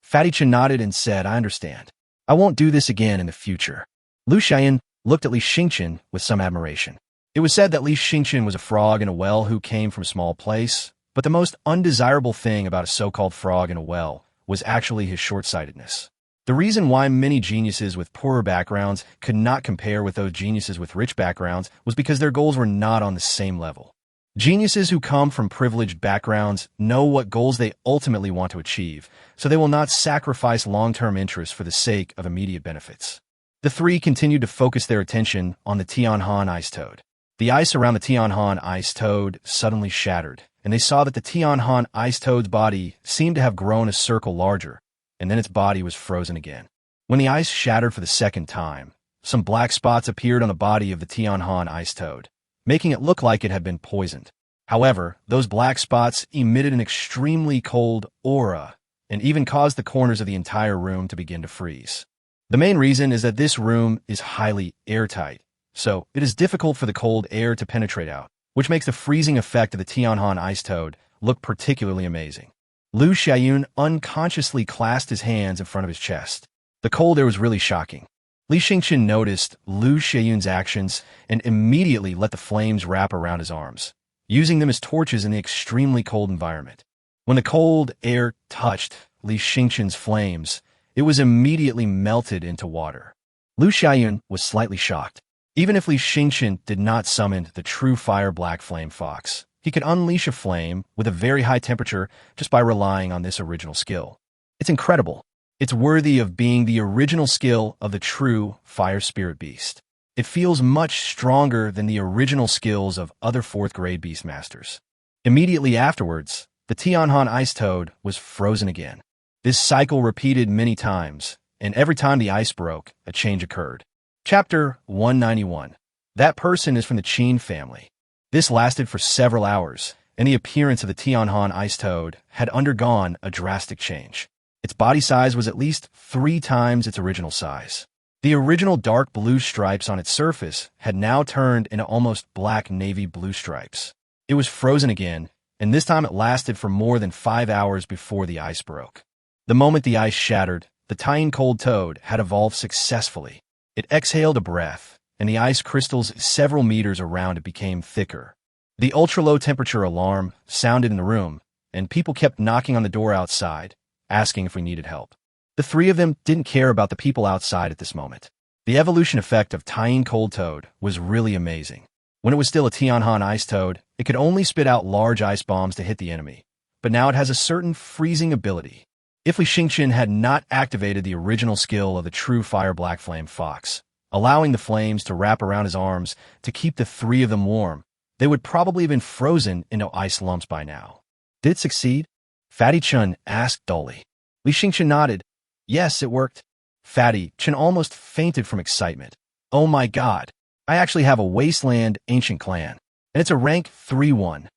Fatty Chun nodded and said, I understand. I won't do this again in the future. Lu Xiaoyun looked at Li Xingqian with some admiration. It was said that Li Xingqian was a frog in a well who came from a small place, but the most undesirable thing about a so-called frog in a well was actually his short-sightedness. The reason why many geniuses with poorer backgrounds could not compare with those geniuses with rich backgrounds was because their goals were not on the same level. Geniuses who come from privileged backgrounds know what goals they ultimately want to achieve, so they will not sacrifice long-term interests for the sake of immediate benefits. The three continued to focus their attention on the Tianhan ice toad. The ice around the Tianhan ice toad suddenly shattered, and they saw that the Tianhan ice toad's body seemed to have grown a circle larger, and then its body was frozen again. When the ice shattered for the second time, some black spots appeared on the body of the Tianhan ice toad, making it look like it had been poisoned. However, those black spots emitted an extremely cold aura and even caused the corners of the entire room to begin to freeze. The main reason is that this room is highly airtight, so it is difficult for the cold air to penetrate out, which makes the freezing effect of the Tianhan ice toad look particularly amazing. Lu Xiaoyun unconsciously clasped his hands in front of his chest. The cold air was really shocking. Li Xingqian noticed Lu Xiaoyun's actions and immediately let the flames wrap around his arms, using them as torches in the extremely cold environment. When the cold air touched Li Xingqian's flames, it was immediately melted into water. Lu Xiaoyun was slightly shocked. Even if Li Xingqian did not summon the true fire black flame fox, he could unleash a flame with a very high temperature just by relying on this original skill. It's incredible. It's worthy of being the original skill of the true fire spirit beast. It feels much stronger than the original skills of other 4th grade Beastmasters. Immediately afterwards, the Tianhan ice toad was frozen again. This cycle repeated many times, and every time the ice broke, a change occurred. Chapter 191. That person is from the Qin family. This lasted for several hours, and the appearance of the Tianhan ice toad had undergone a drastic change. Its body size was at least 3 times its original size. The original dark blue stripes on its surface had now turned into almost black navy blue stripes. It was frozen again, and this time it lasted for more than 5 hours before the ice broke. The moment the ice shattered, the tiny cold toad had evolved successfully. It exhaled a breath, and the ice crystals several meters around it became thicker. The ultra-low temperature alarm sounded in the room, and people kept knocking on the door outside, asking if we needed help. The three of them didn't care about the people outside at this moment. The evolution effect of tiny cold toad was really amazing. When it was still a Tianhan ice toad, it could only spit out large ice bombs to hit the enemy, but now it has a certain freezing ability. If Li Xingqian had not activated the original skill of the true fire black flame fox, allowing the flames to wrap around his arms to keep the three of them warm, they would probably have been frozen into ice lumps by now. Did it succeed? Fatty Chun asked dully. Li Xingqian nodded. Yes, it worked. Fatty Chun almost fainted from excitement. Oh my god, I actually have a wasteland ancient clan, and it's a rank 3-1.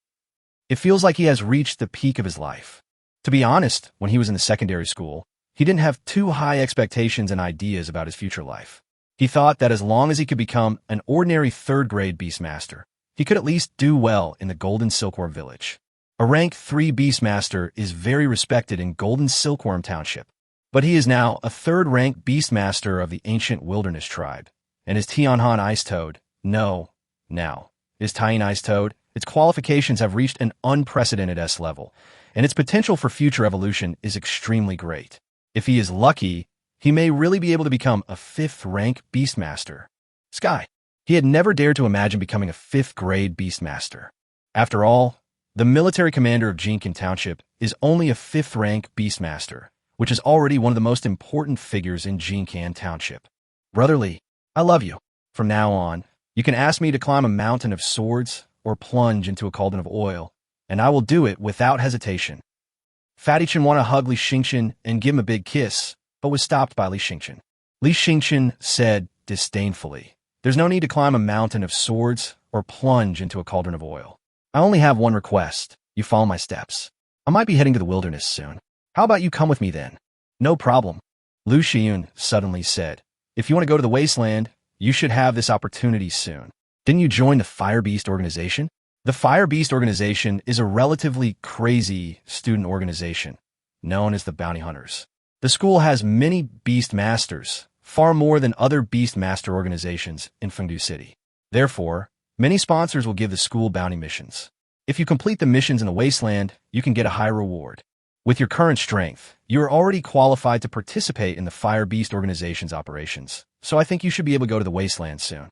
It feels like he has reached the peak of his life. To be honest, when he was in the secondary school, he didn't have too high expectations and ideas about his future life. He thought that as long as he could become an ordinary 3rd grade Beastmaster, he could at least do well in the Golden Silkworm Village. A rank 3 Beastmaster is very respected in Golden Silkworm Township, but he is now a 3rd rank Beastmaster of the ancient Wilderness tribe, and his Tianhan Ice Toad, his Tiny Ice Toad, its qualifications have reached an unprecedented S level, and its potential for future evolution is extremely great. If he is lucky, he may really be able to become a 5th rank Beastmaster. Sky. He had never dared to imagine becoming a 5th grade Beastmaster. After all, the military commander of Jincan Township is only a 5th rank Beastmaster, which is already one of the most important figures in Jincan Township. Brother Li, I love you. From now on, you can ask me to climb a mountain of swords or plunge into a cauldron of oil, and I will do it without hesitation. Fatty Chun wanted to hug Li Xingqian and give him a big kiss, but was stopped by Li Xingqian. Li Xingqian said disdainfully, There's no need to climb a mountain of swords or plunge into a cauldron of oil. I only have one request. You follow my steps. I might be heading to the wilderness soon. How about you come with me then? No problem. Lu Xiyun suddenly said, "If you want to go to the wasteland, you should have this opportunity soon. Didn't you join the Fire Beast organization?" The Fire Beast organization is a relatively crazy student organization, known as the Bounty Hunters. The school has many Beastmasters, far more than other Beastmaster organizations in Fengdu City. Therefore, many sponsors will give the school bounty missions. If you complete the missions in the wasteland, you can get a high reward. With your current strength, you are already qualified to participate in the Fire Beast organization's operations, so I think you should be able to go to the wasteland soon.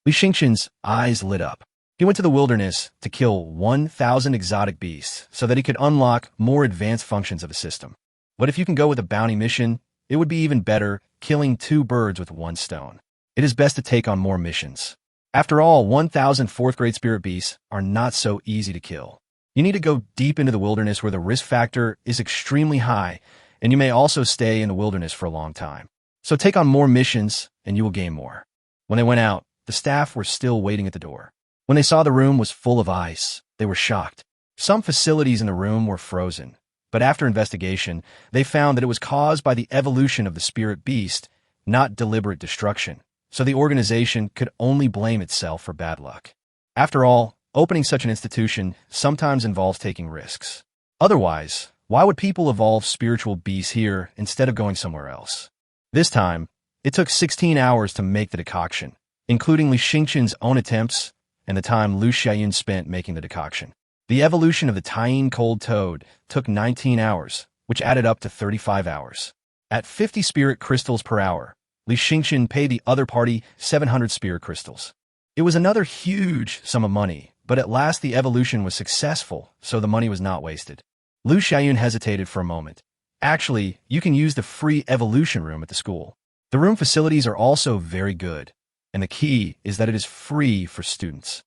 Li Xingqian's eyes lit up. He went to the wilderness to kill 1,000 exotic beasts so that he could unlock more advanced functions of the system. But if you can go with a bounty mission, it would be even better, killing 2 birds with 1 stone. It is best to take on more missions. After all, 1,000 4th-grade spirit beasts are not so easy to kill. You need to go deep into the wilderness where the risk factor is extremely high, and you may also stay in the wilderness for a long time. So take on more missions, and you will gain more. When they went out, the staff were still waiting at the door. When they saw the room was full of ice, they were shocked. Some facilities in the room were frozen, but after investigation, they found that it was caused by the evolution of the spirit beast, not deliberate destruction, so the organization could only blame itself for bad luck. After all, opening such an institution sometimes involves taking risks. Otherwise, why would people evolve spiritual beasts here instead of going somewhere else? This time, it took 16 hours to make the decoction, including Li Xingqian's own attempts and the time Lu Xiaoyun spent making the decoction. The evolution of the Tying Cold Toad took 19 hours, which added up to 35 hours. At 50 spirit crystals per hour, Li Xingqian paid the other party 700 spirit crystals. It was another huge sum of money, but at last the evolution was successful, so the money was not wasted. Lu Xiaoyun hesitated for a moment. Actually, you can use the free evolution room at the school. The room facilities are also very good, and the key is that it is free for students.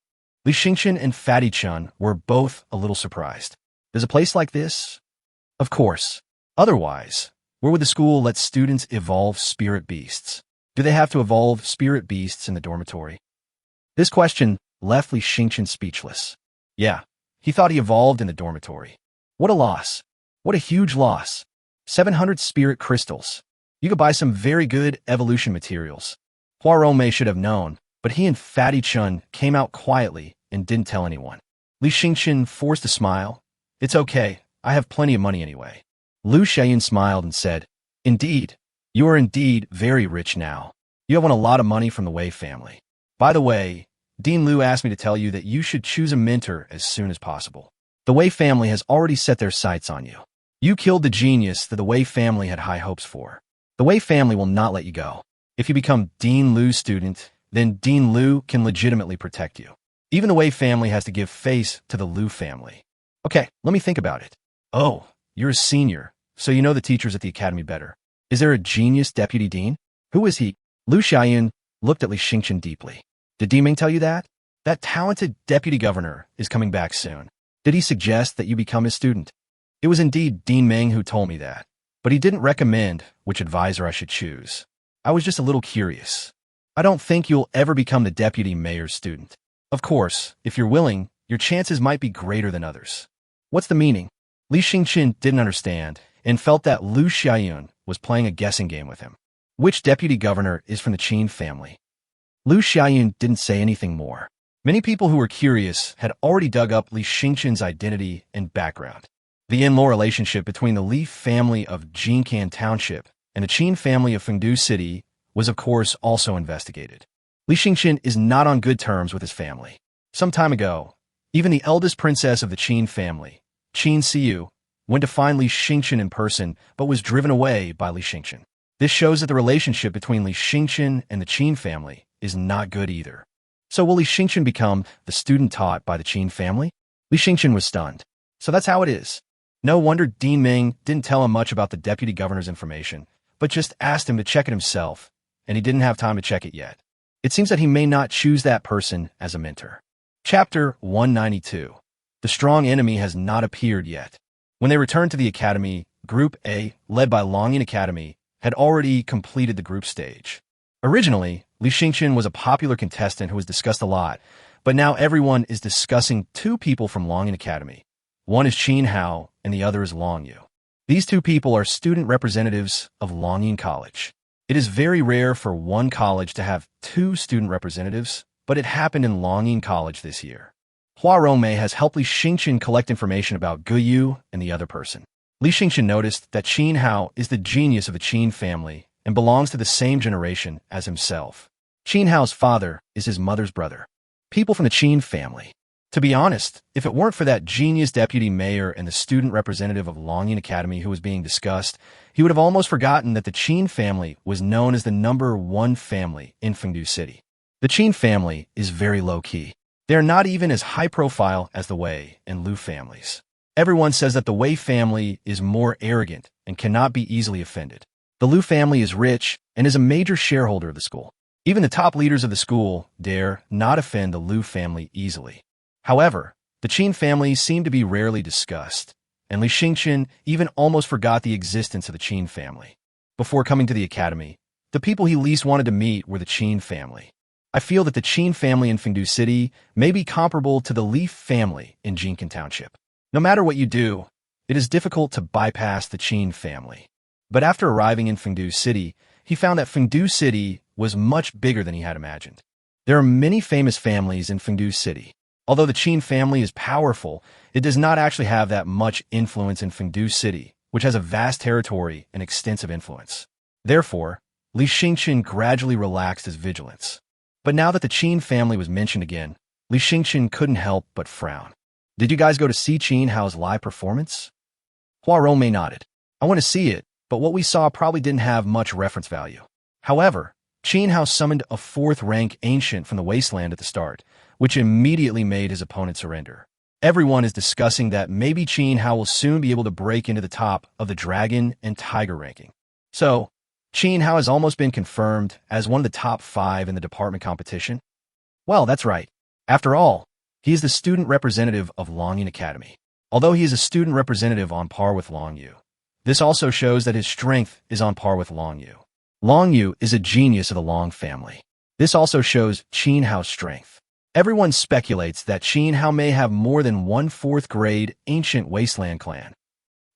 Li Xingqian and Fatty Chun were both a little surprised. There's a place like this? Of course. Otherwise, where would the school let students evolve spirit beasts? Do they have to evolve spirit beasts in the dormitory? This question left Li Xingqian speechless. Yeah, he thought he evolved in the dormitory. What a loss. What a huge loss. 700 spirit crystals. You could buy some very good evolution materials. Huarong should have known, but he and Fatty Chun came out quietly and didn't tell anyone. Li Xingqian forced a smile. It's okay, I have plenty of money anyway. Lu Xiaoyun smiled and said, "Indeed, you are indeed very rich now. You have won a lot of money from the Wei family. By the way, Dean Lu asked me to tell you that you should choose a mentor as soon as possible. The Wei family has already set their sights on you. You killed the genius that the Wei family had high hopes for. The Wei family will not let you go. If you become Dean Lu's student, then Dean Lu can legitimately protect you. Even the Wei family has to give face to the Lu family. Okay, let me think about it. Oh, you're a senior, so you know the teachers at the academy better. Is there a genius deputy dean? Who is he?" Lu Xiaoyun looked at Li Xingqian deeply. "Did Diming tell you that? That talented deputy governor is coming back soon. Did he suggest that you become his student?" "It was indeed Dean Meng who told me that, but he didn't recommend which advisor I should choose. I was just a little curious. I don't think you'll ever become the deputy mayor's student. Of course, if you're willing, your chances might be greater than others." "What's the meaning?" Li Xingqian didn't understand and felt that Lu Xiaoyun was playing a guessing game with him. Which deputy governor is from the Qin family? Lu Xiaoyun didn't say anything more. Many people who were curious had already dug up Li Xingqian's identity and background. The in-law relationship between the Li family of Jincan Township and the Qin family of Fengdu City was of course also investigated. Li Xingqian is not on good terms with his family. Some time ago, even the eldest princess of the Qin family, Qin Siyu, went to find Li Xingqian in person but was driven away by Li Xingqian. This shows that the relationship between Li Xingqian and the Qin family is not good either. So will Li Xingqian become the student taught by the Qin family? Li Xingqian was stunned. So that's how it is. No wonder Dean Ming didn't tell him much about the deputy governor's information, but just asked him to check it himself, and he didn't have time to check it yet. It seems that he may not choose that person as a mentor. Chapter 192. The strong enemy has not appeared yet. When they returned to the academy, Group A, led by Longyan Academy, had already completed the group stage. Originally, Li Xingqian was a popular contestant who was discussed a lot, but now everyone is discussing 2 people from Longyan Academy. One is Qin Hao, and the other is Long Yu. These two people are student representatives of Longying College. It is very rare for one college to have two student representatives, but it happened in Longying College this year. Hua Rongmei has helped Li Xingqian collect information about Gu Yu and the other person. Li Xingqian noticed that Qin Hao is the genius of the Qin family and belongs to the same generation as himself. Qin Hao's father is his mother's brother. People from the Qin family. To be honest, if it weren't for that genius deputy mayor and the student representative of Longying Academy who was being discussed, he would have almost forgotten that the Qin family was known as the #1 family in Fengdu City. The Qin family is very low-key. They are not even as high-profile as the Wei and Lu families. Everyone says that the Wei family is more arrogant and cannot be easily offended. The Lu family is rich and is a major shareholder of the school. Even the top leaders of the school dare not offend the Lu family easily. However, the Qin family seemed to be rarely discussed, and Li Xingqian even almost forgot the existence of the Qin family. Before coming to the academy, the people he least wanted to meet were the Qin family. I feel that the Qin family in Fengdu City may be comparable to the Li family in Jincan Township. No matter what you do, it is difficult to bypass the Qin family. But after arriving in Fengdu City, he found that Fengdu City was much bigger than he had imagined. There are many famous families in Fengdu City. Although the Qin family is powerful, it does not actually have that much influence in Fengdu City, which has a vast territory and extensive influence. Therefore, Li Xingqian gradually relaxed his vigilance. But now that the Qin family was mentioned again, Li Xingqian couldn't help but frown. Did you guys go to see Qin Hao's live performance? Hua Rongmei nodded. I want to see it, but what we saw probably didn't have much reference value. However, Qin Hao summoned a 4th-rank ancient from the wasteland at the start, which immediately made his opponent surrender. Everyone is discussing that maybe Qin Hao will soon be able to break into the top of the dragon and tiger ranking. So, Qin Hao has almost been confirmed as one of the top 5 in the department competition? Well, that's right. After all, he is the student representative of Longying Academy. Although he is a student representative on par with Long Yu, this also shows that his strength is on par with Long Yu. Long Yu is a genius of the Long family. This also shows Qin Hao's strength. Everyone speculates that Qin Hao may have more than one 4th-grade ancient wasteland clan.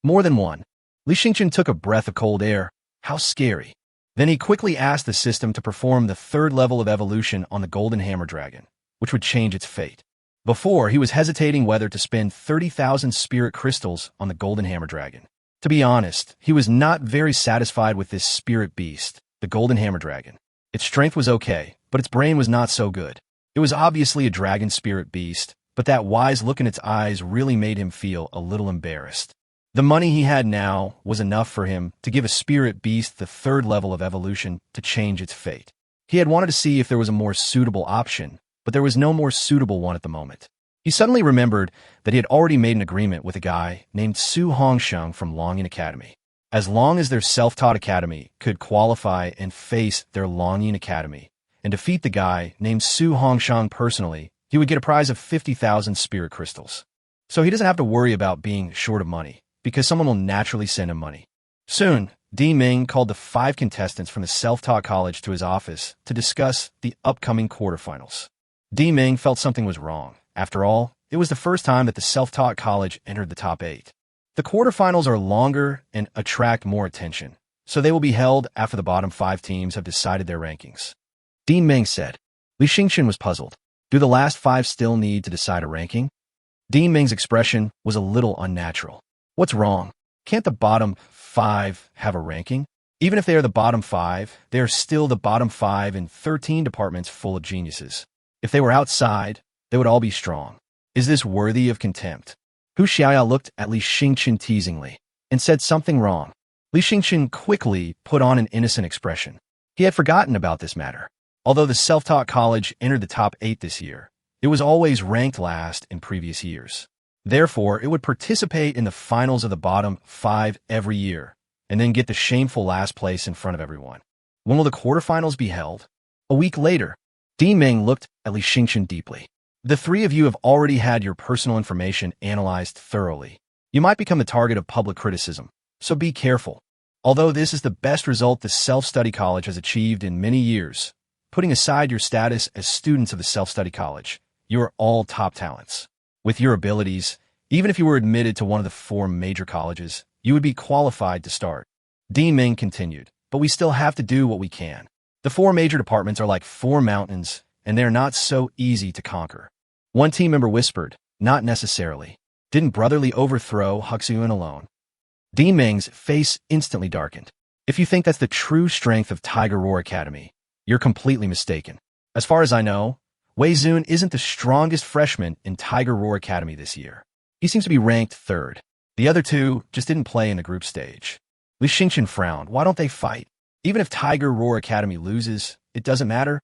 More than one. Li Xingqian took a breath of cold air. How scary. Then he quickly asked the system to perform the 3rd level of evolution on the Golden Hammer Dragon, which would change its fate. Before, he was hesitating whether to spend 30,000 spirit crystals on the Golden Hammer Dragon. To be honest, he was not very satisfied with this spirit beast, the Golden Hammer Dragon. Its strength was okay, but its brain was not so good. It was obviously a dragon spirit beast, but that wise look in its eyes really made him feel a little embarrassed. The money he had now was enough for him to give a spirit beast the 3rd level of evolution to change its fate. He had wanted to see if there was a more suitable option, but there was no more suitable one at the moment. He suddenly remembered that he had already made an agreement with a guy named Su Hongsheng from Longying Academy. As long as their self-taught academy could qualify and face their Longying Academy and defeat the guy named Su Hongsheng personally, he would get a prize of 50,000 spirit crystals. So he doesn't have to worry about being short of money, because someone will naturally send him money. Soon, Di Ming called the 5 contestants from the self-taught college to his office to discuss the upcoming quarterfinals. Di Ming felt something was wrong. After all, it was the first time that the self-taught college entered the top 8. The quarterfinals are longer and attract more attention, so they will be held after the bottom 5 teams have decided their rankings. Di Ming said. Li Xingqian was puzzled. Do the last 5 still need to decide a ranking? Di Ming's expression was a little unnatural. What's wrong? Can't the bottom 5 have a ranking? Even if they are the bottom 5, they are still the bottom 5 in 13 departments full of geniuses. If they were outside, they would all be strong. Is this worthy of contempt? Hu Xiaoya looked at Li Xingqian teasingly and said something wrong. Li Xingqian quickly put on an innocent expression. He had forgotten about this matter. Although the self-taught college entered the top 8 this year, it was always ranked last in previous years. Therefore, it would participate in the finals of the bottom 5 every year, and then get the shameful last place in front of everyone. When will the quarterfinals be held? A week later. Di Ming looked at Li Xingqian deeply. The 3 of you have already had your personal information analyzed thoroughly. You might become the target of public criticism, so be careful. Although this is the best result the self-study college has achieved in many years, putting aside your status as students of the self-study college, you are all top talents. With your abilities, even if you were admitted to one of the 4 major colleges, you would be qualified to start. Li Yueming continued, but we still have to do what we can. The 4 major departments are like 4 mountains, and they're not so easy to conquer. One team member whispered, not necessarily. Didn't brotherly overthrow Huxuyuan alone? Li Yueming's face instantly darkened. If you think that's the true strength of Tiger Roar Academy, you're completely mistaken. As far as I know, Wei Zun isn't the strongest freshman in Tiger Roar Academy this year. He seems to be ranked 3rd. The other 2 just didn't play in the group stage. Li Xingqian frowned. Why don't they fight? Even if Tiger Roar Academy loses, it doesn't matter.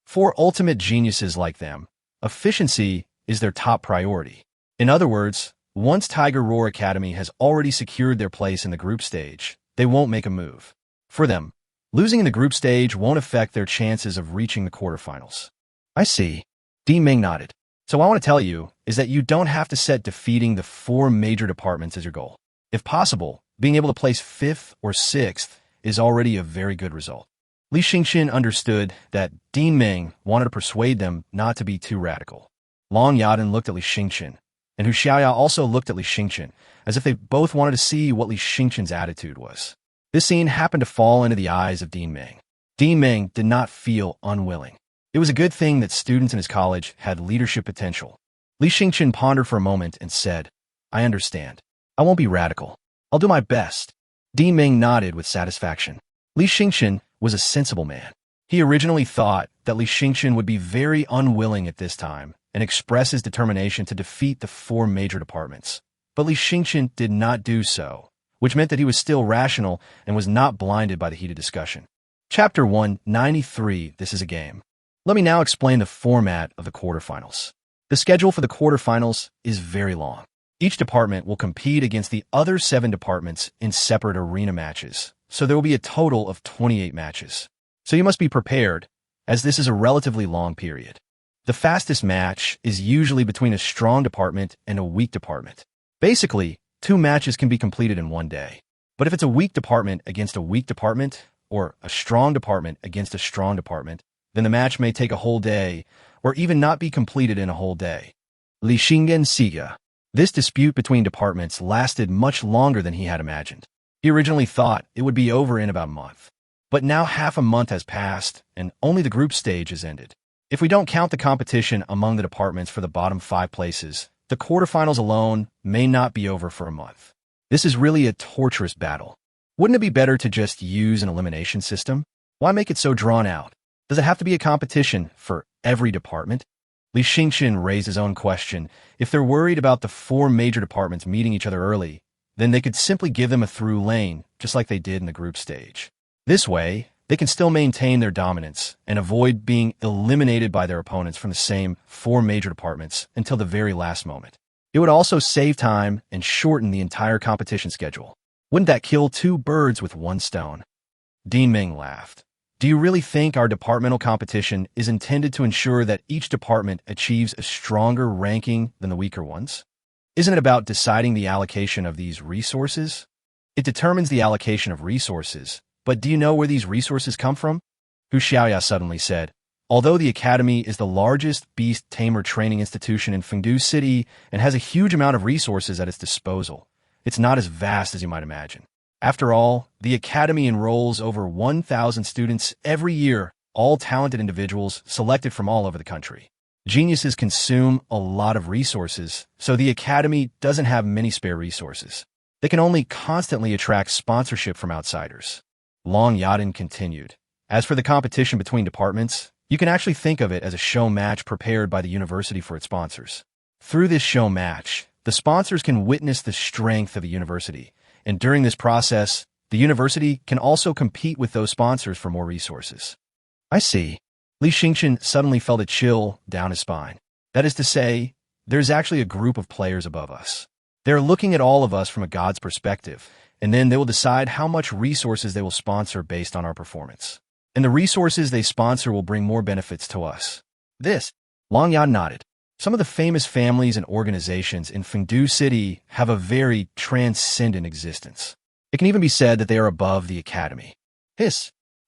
For ultimate geniuses like them, efficiency is their top priority. In other words, once Tiger Roar Academy has already secured their place in the group stage, they won't make a move. For them, losing in the group stage won't affect their chances of reaching the quarterfinals. I see. Li Yueming nodded. So what I want to tell you is that you don't have to set defeating the 4 major departments as your goal. If possible, being able to place 5th or 6th is already a very good result. Li Xingqian understood that Li Yueming wanted to persuade them not to be too radical. Long Yadan looked at Li Xingqian, and Hu Xiaoyao also looked at Li Xingqian, as if they both wanted to see what Li Xingqian's attitude was. This scene happened to fall into the eyes of Li Yueming. Li Yueming did not feel unwilling. It was a good thing that students in his college had leadership potential. Li Xingqian pondered for a moment and said, I understand. I won't be radical. I'll do my best. Li Yueming nodded with satisfaction. Li Xingqian was a sensible man. He originally thought that Li Xingqian would be very unwilling at this time and express his determination to defeat the 4 major departments. But Li Xingqian did not do so, which meant that he was still rational and was not blinded by the heated discussion. Chapter 193, This is a Game. Let me now explain the format of the quarterfinals. The schedule for the quarterfinals is very long. Each department will compete against the other 7 departments in separate arena matches, so there will be a total of 28 matches. So you must be prepared, as this is a relatively long period. The fastest match is usually between a strong department and a weak department. Basically, 2 matches can be completed in one day. But if it's a weak department against a weak department, or a strong department against a strong department, then the match may take a whole day, or even not be completed in a whole day. Li Xingqian Siga. This dispute between departments lasted much longer than he had imagined. He originally thought it would be over in about a month. But now half a month has passed, and only the group stage has ended. If we don't count the competition among the departments for the bottom 5 places, the quarterfinals alone may not be over for a month. This is really a torturous battle. Wouldn't it be better to just use an elimination system? Why make it so drawn out? Does it have to be a competition for every department? Li Xingqian raised his own question. If they're worried about the 4 major departments meeting each other early, then they could simply give them a through lane, just like they did in the group stage. This way, they can still maintain their dominance and avoid being eliminated by their opponents from the same 4 major departments until the very last moment. It would also save time and shorten the entire competition schedule. Wouldn't that kill 2 birds with 1 stone? Li Yueming laughed. Do you really think our departmental competition is intended to ensure that each department achieves a stronger ranking than the weaker ones? Isn't it about deciding the allocation of these resources? It determines the allocation of resources, but do you know where these resources come from? Hu Xiaoya suddenly said, although the Academy is the largest Beast Tamer training institution in Fengdu City and has a huge amount of resources at its disposal, it's not as vast as you might imagine. After all, the Academy enrolls over 1,000 students every year, all talented individuals selected from all over the country. Geniuses consume a lot of resources, so the Academy doesn't have many spare resources. They can only constantly attract sponsorship from outsiders. Long Yadan continued. As for the competition between departments, you can actually think of it as a show match prepared by the university for its sponsors. Through this show match, the sponsors can witness the strength of the university, and during this process, the university can also compete with those sponsors for more resources. I see. Li Xingqian suddenly felt a chill down his spine. That is to say, there's actually a group of players above us. They're looking at all of us from a god's perspective, and then they will decide how much resources they will sponsor based on our performance. And the resources they sponsor will bring more benefits to us. Long Yan nodded. Some of the famous families and organizations in Fengdu City have a very transcendent existence. It can even be said that they are above the Academy. Li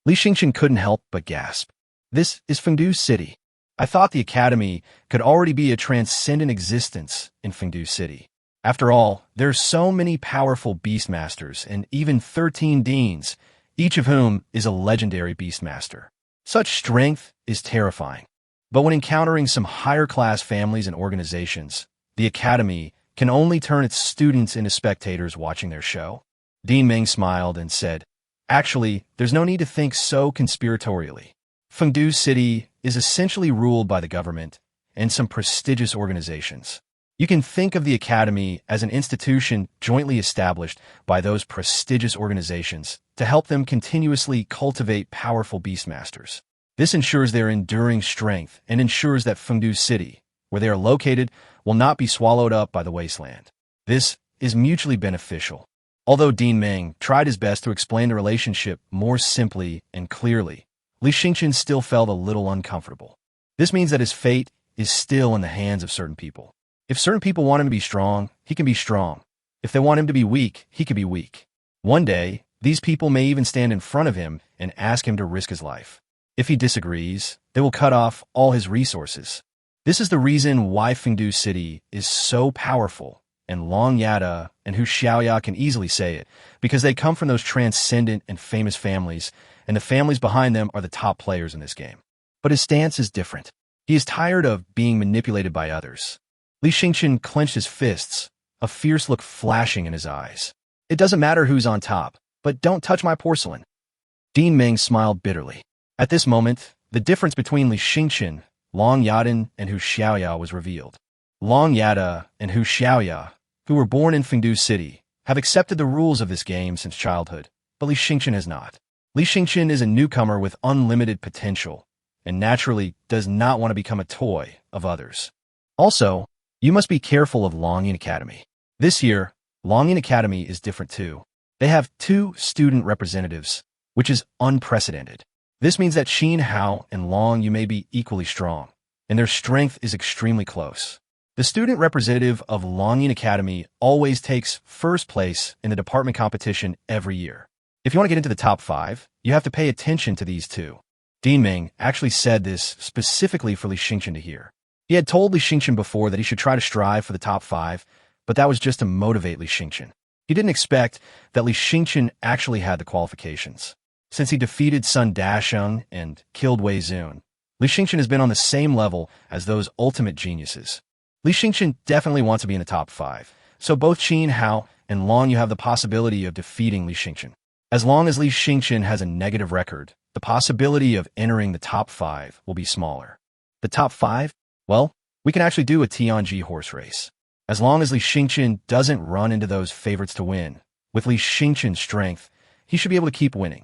Xingqian couldn't help but gasp. This is Fengdu City. I thought the Academy could already be a transcendent existence in Fengdu City. After all, there's so many powerful Beastmasters and even 13 deans, each of whom is a legendary Beastmaster. Such strength is terrifying. But when encountering some higher-class families and organizations, the Academy can only turn its students into spectators watching their show. Dean Ming smiled and said, "Actually, there's no need to think so conspiratorially. Fengdu City is essentially ruled by the government and some prestigious organizations. You can think of the Academy as an institution jointly established by those prestigious organizations to help them continuously cultivate powerful Beastmasters. This ensures their enduring strength and ensures that Fengdu City, where they are located, will not be swallowed up by the wasteland. This is mutually beneficial." Although Dean Ming tried his best to explain the relationship more simply and clearly, Li Xingchen still felt a little uncomfortable. This means that his fate is still in the hands of certain people. If certain people want him to be strong, he can be strong. If they want him to be weak, he can be weak. One day, these people may even stand in front of him and ask him to risk his life. If he disagrees, they will cut off all his resources. This is the reason why Fengdu City is so powerful, and Long Yada and Hu Xiaoya can easily say it, because they come from those transcendent and famous families, and the families behind them are the top players in this game. But his stance is different. He is tired of being manipulated by others. Li Xingchen clenched his fists, a fierce look flashing in his eyes. "It doesn't matter who's on top, but don't touch my porcelain." Dean Ming smiled bitterly. At this moment, the difference between Li Xingchen, Long Yada, and Hu Xiaoya was revealed. Long Yada and Hu Xiaoya, who were born in Fengdu City, have accepted the rules of this game since childhood, but Li Xingchen has not. Li Xingchen is a newcomer with unlimited potential, and naturally does not want to become a toy of others. Also, you must be careful of Li Yueming Academy. This year, Li Yueming Academy is different too. They have 2 student representatives, which is unprecedented. This means that Xin Hao and Long Yu may be equally strong, and their strength is extremely close. The student representative of Li Yueming Academy always takes first place in the department competition every year. If you want to get into the top 5, you have to pay attention to these 2. Dean Ming actually said this specifically for Li Xingchen to hear. He had told Li Xingchen before that he should try to strive for the top 5, but that was just to motivate Li Xingchen. He didn't expect that Li Xingchen actually had the qualifications. Since he defeated Sun Dasheng and killed Wei Zun, Li Xingchen has been on the same level as those ultimate geniuses. Li Xingchen definitely wants to be in the top 5, so both Xin Hao and Long Yu have the possibility of defeating Li Xingchen. As long as Li Xingchen has a negative record, the possibility of entering the top 5 will be smaller. The top 5? Well, we can actually do a Tianji horse race. As long as Li Xingchen doesn't run into those favorites to win, with Li Xingchen's strength, he should be able to keep winning,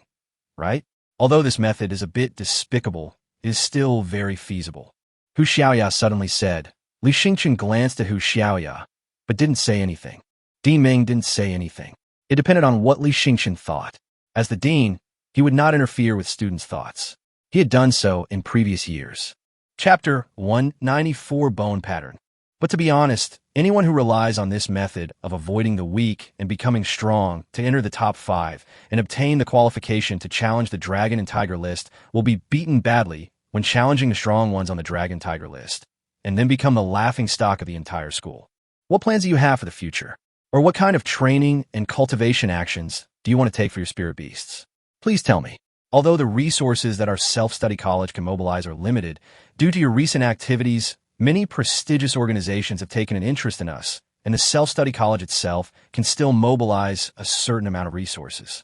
right? Although this method is a bit despicable, it is still very feasible. Hu Xiaoya suddenly said. Li Xingchen glanced at Hu Xiaoya, but didn't say anything. Dean Ming didn't say anything. It depended on what Li Xingchen thought. As the dean, he would not interfere with students' thoughts. He had done so in previous years. Chapter 194 Bone Pattern. But to be honest, anyone who relies on this method of avoiding the weak and becoming strong to enter the top 5 and obtain the qualification to challenge the Dragon and Tiger list will be beaten badly when challenging the strong ones on the Dragon Tiger list, and then become the laughing stock of the entire school. What plans do you have for the future? Or what kind of training and cultivation actions do you want to take for your spirit beasts? Please tell me. Although the resources that our self-study college can mobilize are limited, due to your recent activities, many prestigious organizations have taken an interest in us, and the self-study college itself can still mobilize a certain amount of resources.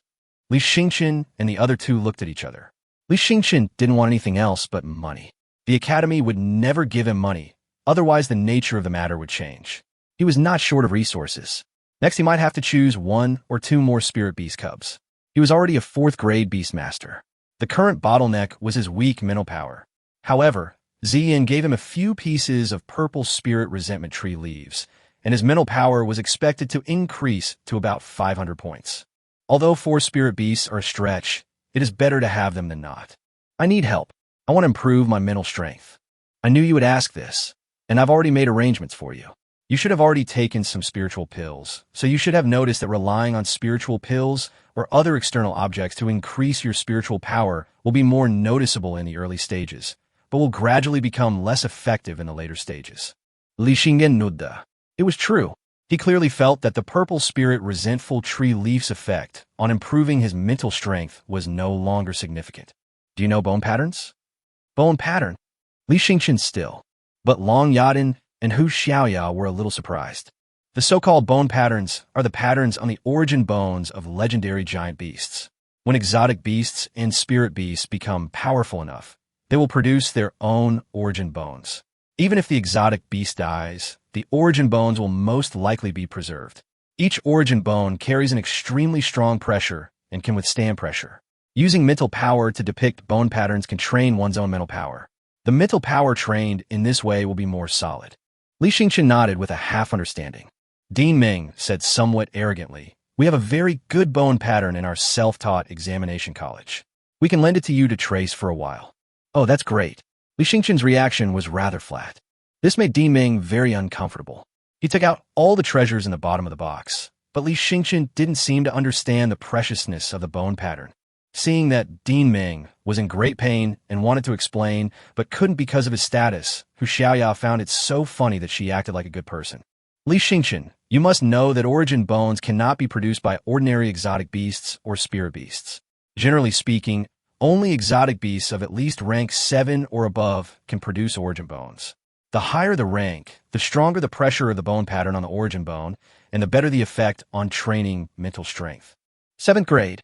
Li Xingchen and the other 2 looked at each other. Li Xingchen didn't want anything else but money. The academy would never give him money, otherwise the nature of the matter would change. He was not short of resources. Next, he might have to choose 1 or 2 more spirit beast cubs. He was already a 4th grade Beastmaster. The current bottleneck was his weak mental power. However, Ziyin gave him a few pieces of purple spirit resentment tree leaves, and his mental power was expected to increase to about 500 points. Although 4 spirit beasts are a stretch, it is better to have them than not. I need help. I want to improve my mental strength. I knew you would ask this, and I've already made arrangements for you. You should have already taken some spiritual pills, so you should have noticed that relying on spiritual pills or other external objects to increase your spiritual power will be more noticeable in the early stages, but will gradually become less effective in the later stages. Li Xinggen nodded. It was true. He clearly felt that the purple spirit resentful tree leaf's effect on improving his mental strength was no longer significant. Do you know bone patterns? Bone pattern? Li Xingqian still. But Long Yaden and Hu Xiaoya were a little surprised. The so-called bone patterns are the patterns on the origin bones of legendary giant beasts. When exotic beasts and spirit beasts become powerful enough, they will produce their own origin bones. Even if the exotic beast dies, the origin bones will most likely be preserved. Each origin bone carries an extremely strong pressure and can withstand pressure. Using mental power to depict bone patterns can train one's own mental power. The mental power trained in this way will be more solid. Li Xingqian nodded with a half-understanding. Dean Ming said somewhat arrogantly, "We have a very good bone pattern in our self-taught examination college. We can lend it to you to trace for a while." "Oh, that's great." Li Xingqian's reaction was rather flat. This made Dean Ming very uncomfortable. He took out all the treasures in the bottom of the box, but Li Xingqian didn't seem to understand the preciousness of the bone pattern. Seeing that Dean Ming was in great pain and wanted to explain, but couldn't because of his status, Hu Xiaoya found it so funny that she acted like a good person. "Li Xingqian, you must know that origin bones cannot be produced by ordinary exotic beasts or spirit beasts. Generally speaking, only exotic beasts of at least rank 7 or above can produce origin bones. The higher the rank, the stronger the pressure of the bone pattern on the origin bone, and the better the effect on training mental strength." 7th grade.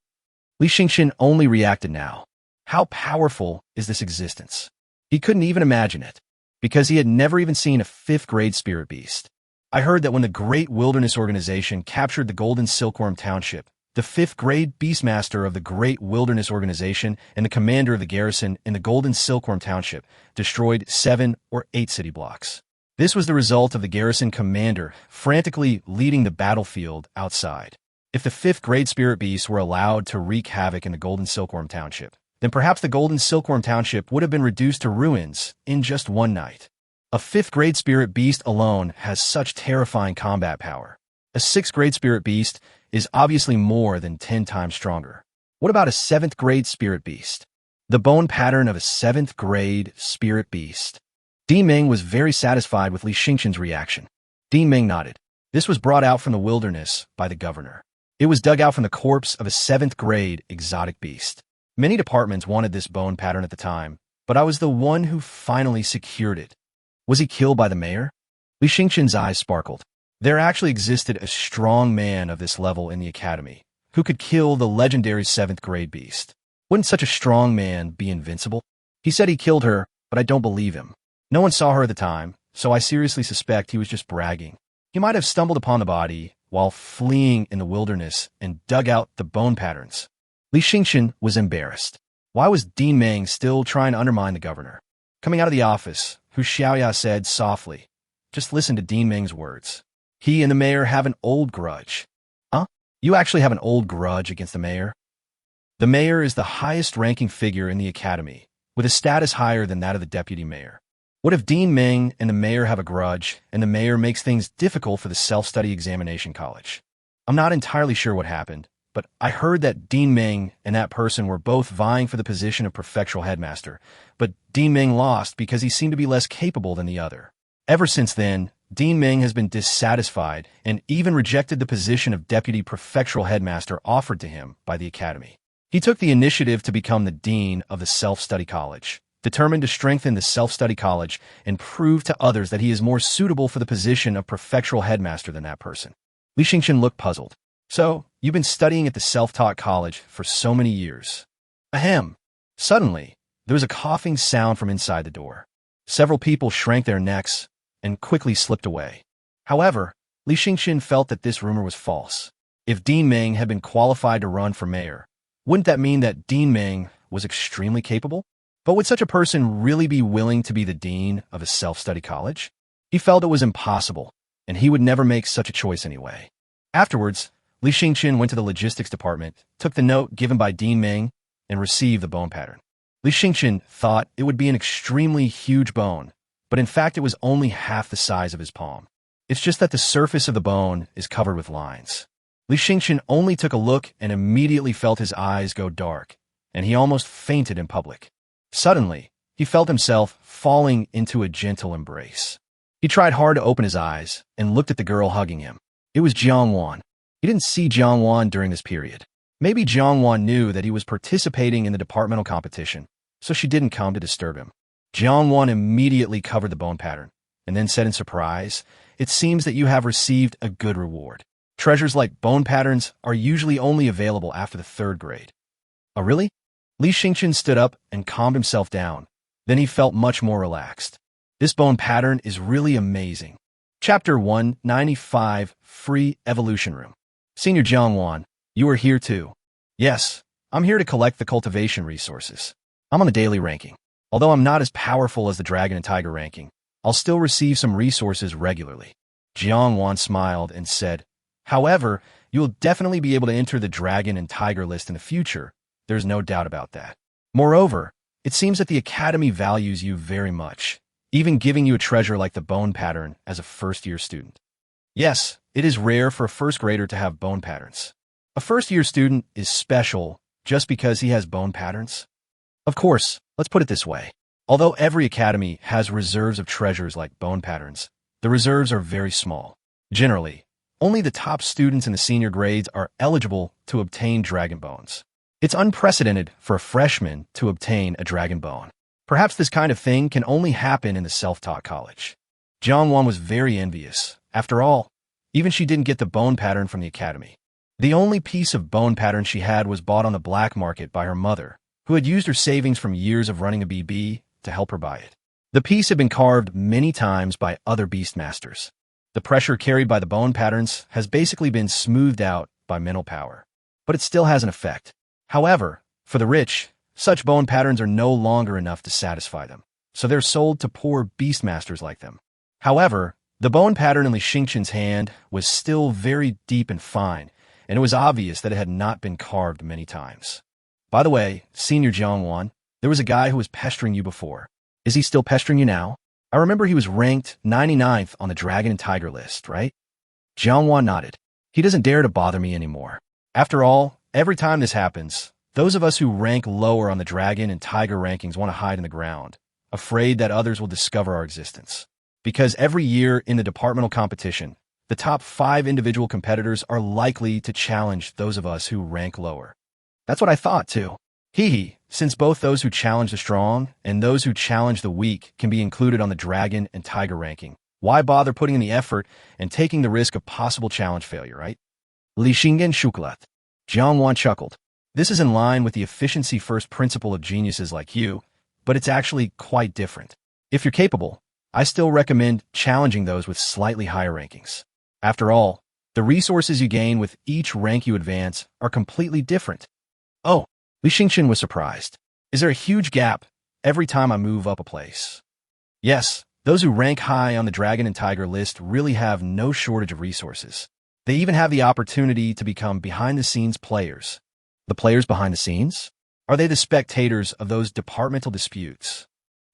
Li Xingqian only reacted now. How powerful is this existence? He couldn't even imagine it, because he had never even seen a 5th grade spirit beast. I heard that when the Great Wilderness Organization captured the Golden Silkworm Township, the 5th grade Beastmaster of the Great Wilderness Organization and the commander of the garrison in the Golden Silkworm Township destroyed 7 or 8 city blocks. This was the result of the garrison commander frantically leading the battlefield outside. If the 5th grade spirit beasts were allowed to wreak havoc in the Golden Silkworm Township, then perhaps the Golden Silkworm Township would have been reduced to ruins in just one night. A 5th grade spirit beast alone has such terrifying combat power. A 6th grade spirit beast is obviously more than 10 times stronger. What about a 7th grade spirit beast? The bone pattern of a 7th grade spirit beast. Dean Ming was very satisfied with Li Xingqian's reaction. Dean Ming nodded. This was brought out from the wilderness by the governor. It was dug out from the corpse of a 7th grade exotic beast. Many departments wanted this bone pattern at the time, but I was the one who finally secured it. Was he killed by the mayor? Li Xingqian's eyes sparkled. There actually existed a strong man of this level in the academy, who could kill the legendary 7th grade beast. Wouldn't such a strong man be invincible? He said he killed her, but I don't believe him. No one saw her at the time, so I seriously suspect he was just bragging. He might have stumbled upon the body while fleeing in the wilderness and dug out the bone patterns. Li Xingqian was embarrassed. Why was Dean Ming still trying to undermine the governor? Coming out of the office, Hu Xiaoya said softly, "Just listen to Dean Ming's words. He and the mayor have an old grudge." "Huh? You actually have an old grudge against the mayor?" "The mayor is the highest-ranking figure in the academy, with a status higher than that of the deputy mayor. What if Dean Ming and the mayor have a grudge, and the mayor makes things difficult for the self-study examination college?" "I'm not entirely sure what happened, but I heard that Dean Ming and that person were both vying for the position of prefectural headmaster, but Dean Ming lost because he seemed to be less capable than the other. Ever since then, Dean Ming has been dissatisfied and even rejected the position of deputy prefectural headmaster offered to him by the academy. He took the initiative to become the dean of the self-study college, determined to strengthen the self-study college and prove to others that he is more suitable for the position of prefectural headmaster than that person." Li Xingqian looked puzzled. "So, you've been studying at the self-taught college for so many years." Ahem. Suddenly, there was a coughing sound from inside the door. Several people shrank their necks and quickly slipped away. However, Li Xingqian felt that this rumor was false. If Dean Ming had been qualified to run for mayor, wouldn't that mean that Dean Ming was extremely capable? But would such a person really be willing to be the dean of a self-study college? He felt it was impossible, and he would never make such a choice anyway. Afterwards, Li Xingqian went to the logistics department, took the note given by Dean Ming, and received the bone pattern. Li Xingqian thought it would be an extremely huge bone, but in fact it was only half the size of his palm. It's just that the surface of the bone is covered with lines. Li Xingqian only took a look and immediately felt his eyes go dark, and he almost fainted in public. Suddenly, he felt himself falling into a gentle embrace. He tried hard to open his eyes and looked at the girl hugging him. It was Jiangwan. He didn't see Jiangwan during this period. Maybe Jiangwan knew that he was participating in the departmental competition, so she didn't come to disturb him. Jiangwan immediately covered the bone pattern, and then said in surprise, "It seems that you have received a good reward. Treasures like bone patterns are usually only available after the 3rd grade. Oh, really? Li Xingqian stood up and calmed himself down. Then he felt much more relaxed. This bone pattern is really amazing. Chapter 195, Free Evolution Room. Senior Jiangwan, you are here too. Yes, I'm here to collect the cultivation resources. I'm on the daily ranking. Although I'm not as powerful as the dragon and tiger ranking, I'll still receive some resources regularly. Jiangwan smiled and said, however, you will definitely be able to enter the dragon and tiger list in the future. There's no doubt about that. Moreover, it seems that the Academy values you very much, even giving you a treasure like the bone pattern as a first-year student. Yes, it is rare for a first grader to have bone patterns. A first-year student is special just because he has bone patterns. Of course, let's put it this way. Although every academy has reserves of treasures like bone patterns, the reserves are very small. Generally, only the top students in the senior grades are eligible to obtain dragon bones. It's unprecedented for a freshman to obtain a dragon bone. Perhaps this kind of thing can only happen in the self-taught college. Jiangwan was very envious. After all, even she didn't get the bone pattern from the academy. The only piece of bone pattern she had was bought on the black market by her mother, who had used her savings from years of running a BB to help her buy it. The piece had been carved many times by other Beastmasters. The pressure carried by the bone patterns has basically been smoothed out by mental power, but it still has an effect. However, for the rich, such bone patterns are no longer enough to satisfy them, so they're sold to poor Beastmasters like them. However, the bone pattern in Li Xingqian's hand was still very deep and fine, and it was obvious that it had not been carved many times. By the way, Senior Jiangwan, there was a guy who was pestering you before. Is he still pestering you now? I remember he was ranked 99th on the Dragon and Tiger list, right? Jiangwan nodded. He doesn't dare to bother me anymore. After all, every time this happens, those of us who rank lower on the Dragon and Tiger rankings want to hide in the ground, afraid that others will discover our existence. Because every year in the departmental competition, the top 5 individual competitors are likely to challenge those of us who rank lower. That's what I thought, too. Since both those who challenge the strong and those who challenge the weak can be included on the Dragon and Tiger ranking, why bother putting in the effort and taking the risk of possible challenge failure, right? Li Xingqian Shukulat. Jiangwan chuckled. This is in line with the efficiency-first principle of geniuses like you, but it's actually quite different. If you're capable, I still recommend challenging those with slightly higher rankings. After all, the resources you gain with each rank you advance are completely different. Oh, Li Xingqian was surprised. Is there a huge gap every time I move up a place? Yes, those who rank high on the Dragon and Tiger list really have no shortage of resources. They even have the opportunity to become behind-the-scenes players. The players behind the scenes? Are they the spectators of those departmental disputes?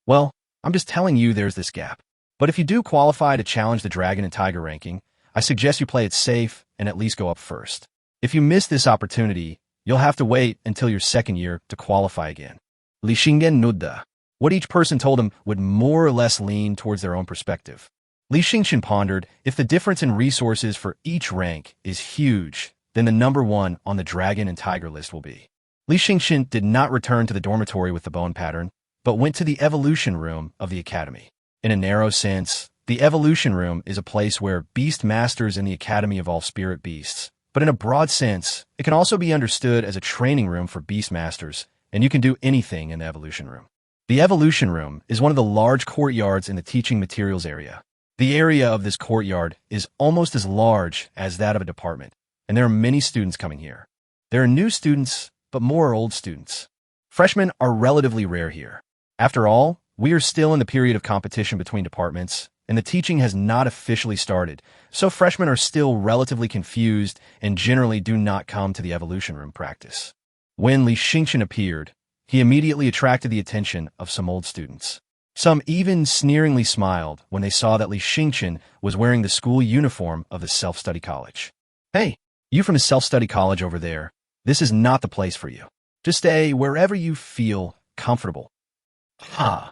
Well, I'm just telling you there's this gap. But if you do qualify to challenge the Dragon and Tiger ranking, I suggest you play it safe and at least go up first. If you miss this opportunity, you'll have to wait until your second year to qualify again. Li Xingqian Nudda. What each person told him would more or less lean towards their own perspective. Li Xingqian pondered, if the difference in resources for each rank is huge, then the number 1 on the Dragon and Tiger list will be. Li Xingqian did not return to the dormitory with the bone pattern, but went to the evolution room of the academy. In a narrow sense, the evolution room is a place where Beastmasters in the academy evolve spirit beasts. But in a broad sense, it can also be understood as a training room for Beastmasters, and you can do anything in the evolution room. The evolution room is one of the large courtyards in the teaching materials area. The area of this courtyard is almost as large as that of a department, and there are many students coming here. There are new students, but more are old students. Freshmen are relatively rare here. After all, we are still in the period of competition between departments, and the teaching has not officially started, so freshmen are still relatively confused and generally do not come to the evolution room practice. When Li Xingqian appeared, he immediately attracted the attention of some old students. Some even sneeringly smiled when they saw that Li Xingqian was wearing the school uniform of the self-study college. Hey, you from the self-study college over there, this is not the place for you. Just stay wherever you feel comfortable. Ha!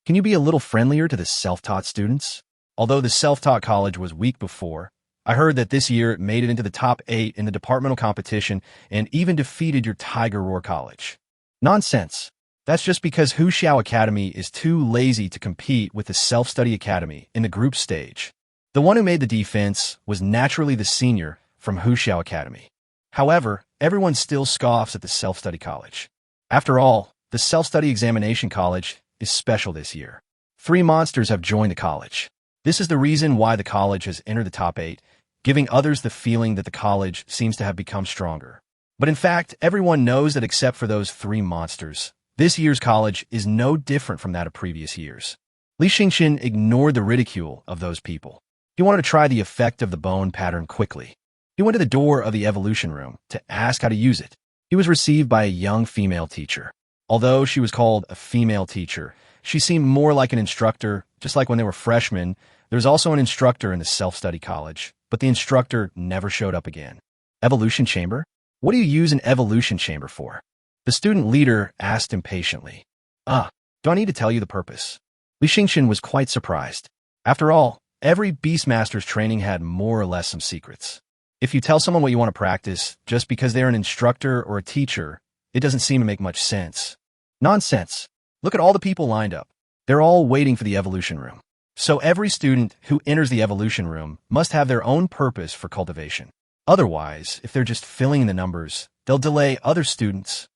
Can you be a little friendlier to the self-taught students? Although the self-taught college was weak before, I heard that this year it made it into the top 8 in the departmental competition and even defeated your Tiger Roar College. Nonsense. That's just because Huxiao Academy is too lazy to compete with the Self-Study Academy in the group stage. The one who made the defense was naturally the senior from Huxiao Academy. However, everyone still scoffs at the Self-Study College. After all, the Self-Study Examination College is special this year. 3 monsters have joined the college. This is the reason why the college has entered the top 8, giving others the feeling that the college seems to have become stronger. But in fact, everyone knows that except for those 3 monsters, this year's college is no different from that of previous years. Li Yueming ignored the ridicule of those people. He wanted to try the effect of the bone pattern quickly. He went to the door of the evolution room to ask how to use it. He was received by a young female teacher. Although she was called a female teacher, she seemed more like an instructor, just like when they were freshmen. There was also an instructor in the self-study college, but the instructor never showed up again. Evolution chamber? What do you use an evolution chamber for? The student leader asked impatiently. Do I need to tell you the purpose? Li Yueming was quite surprised. After all, every Beastmasters training had more or less some secrets. If you tell someone what you want to practice just because they're an instructor or a teacher, it doesn't seem to make much sense. Nonsense. Look at all the people lined up. They're all waiting for the evolution room. So every student who enters the evolution room must have their own purpose for cultivation. Otherwise, if they're just filling in the numbers, they'll delay other students.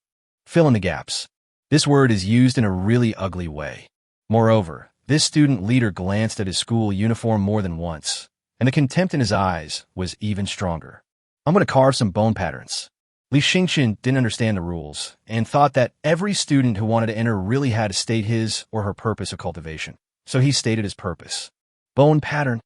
Fill in the gaps. This word is used in a really ugly way. Moreover, this student leader glanced at his school uniform more than once, and the contempt in his eyes was even stronger. I'm going to carve some bone patterns. Li Yueming didn't understand the rules and thought that every student who wanted to enter really had to state his or her purpose of cultivation. So he stated his purpose. Bone pattern.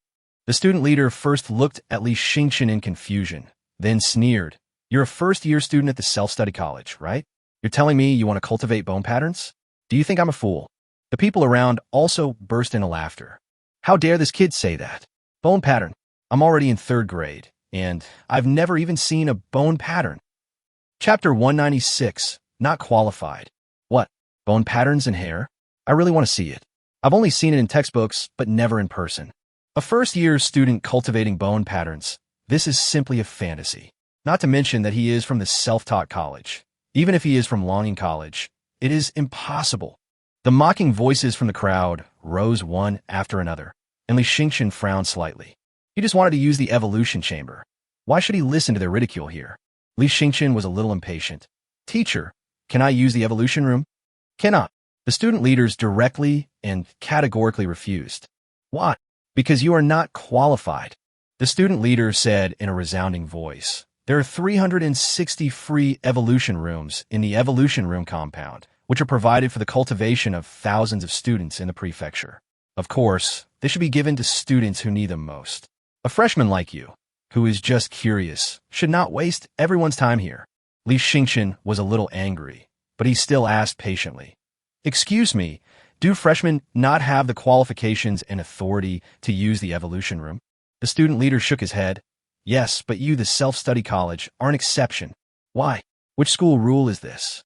The student leader first looked at Li Yueming in confusion, then sneered. You're a first-year student at the self-study college, right? You're telling me you want to cultivate bone patterns? Do you think I'm a fool? The people around also burst into laughter. How dare this kid say that? Bone pattern. I'm already in 3rd grade, and I've never even seen a bone pattern. Chapter 196, Not Qualified. What? Bone patterns in hair? I really want to see it. I've only seen it in textbooks, but never in person. A first-year student cultivating bone patterns. This is simply a fantasy. Not to mention that he is from the self-taught college. Even if he is from Longing College, it is impossible. The mocking voices from the crowd rose one after another, and Li Yueming frowned slightly. He just wanted to use the evolution chamber. Why should he listen to their ridicule here? Li Yueming was a little impatient. Teacher, can I use the evolution room? Cannot. The student leaders directly and categorically refused. Why? Because you are not qualified. The student leader said in a resounding voice. There are 360 free evolution rooms in the evolution room compound, which are provided for the cultivation of thousands of students in the prefecture. Of course, they should be given to students who need them most. A freshman like you, who is just curious, should not waste everyone's time here. Li Yueming was a little angry, but he still asked patiently. Excuse me, do freshmen not have the qualifications and authority to use the evolution room? The student leader shook his head. Yes, but you, the self-study college, are an exception. Why? Which school rule is this?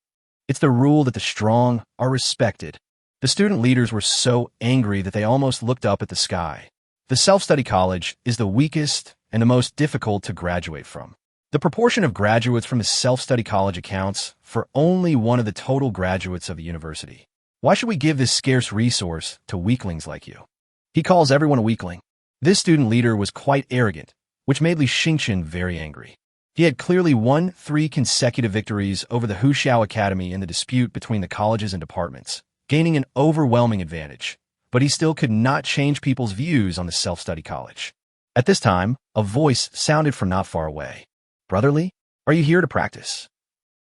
It's the rule that the strong are respected. The student leaders were so angry that they almost looked up at the sky. The self-study college is the weakest and the most difficult to graduate from. The proportion of graduates from the self-study college accounts for only one of the total graduates of the university. Why should we give this scarce resource to weaklings like you? He calls everyone a weakling. This student leader was quite arrogant, which made Li Yueming very angry. He had clearly won 3 consecutive victories over the Huxiao Academy in the dispute between the colleges and departments, gaining an overwhelming advantage. But he still could not change people's views on the self-study college. At this time, a voice sounded from not far away. Brotherly, are you here to practice?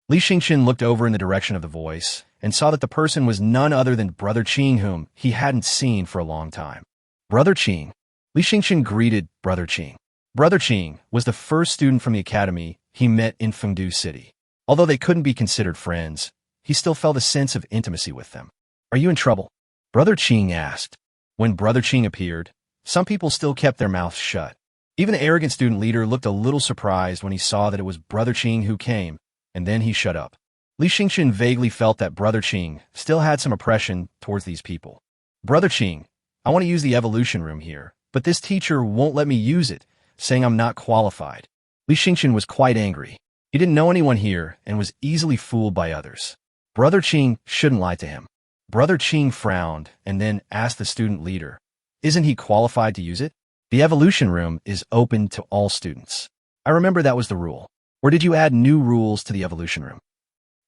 Li Yueming looked over in the direction of the voice and saw that the person was none other than Brother Qing, whom he hadn't seen for a long time. Brother Qing. Li Yueming greeted Brother Qing. Brother Qing was the first student from the academy he met in Fengdu City. Although they couldn't be considered friends, he still felt a sense of intimacy with them. Are you in trouble? Brother Qing asked. When Brother Qing appeared, some people still kept their mouths shut. Even the arrogant student leader looked a little surprised when he saw that it was Brother Qing who came, and then he shut up. Li Yueming vaguely felt that Brother Qing still had some oppression towards these people. Brother Qing, I want to use the evolution room here, but this teacher won't let me use it saying I'm not qualified. Li Xingqian was quite angry. He didn't know anyone here and was easily fooled by others. Brother Qing shouldn't lie to him. Brother Qing frowned and then asked the student leader, "Isn't he qualified to use it? The evolution room is open to all students. I remember that was the rule. Or did you add new rules to the evolution room?"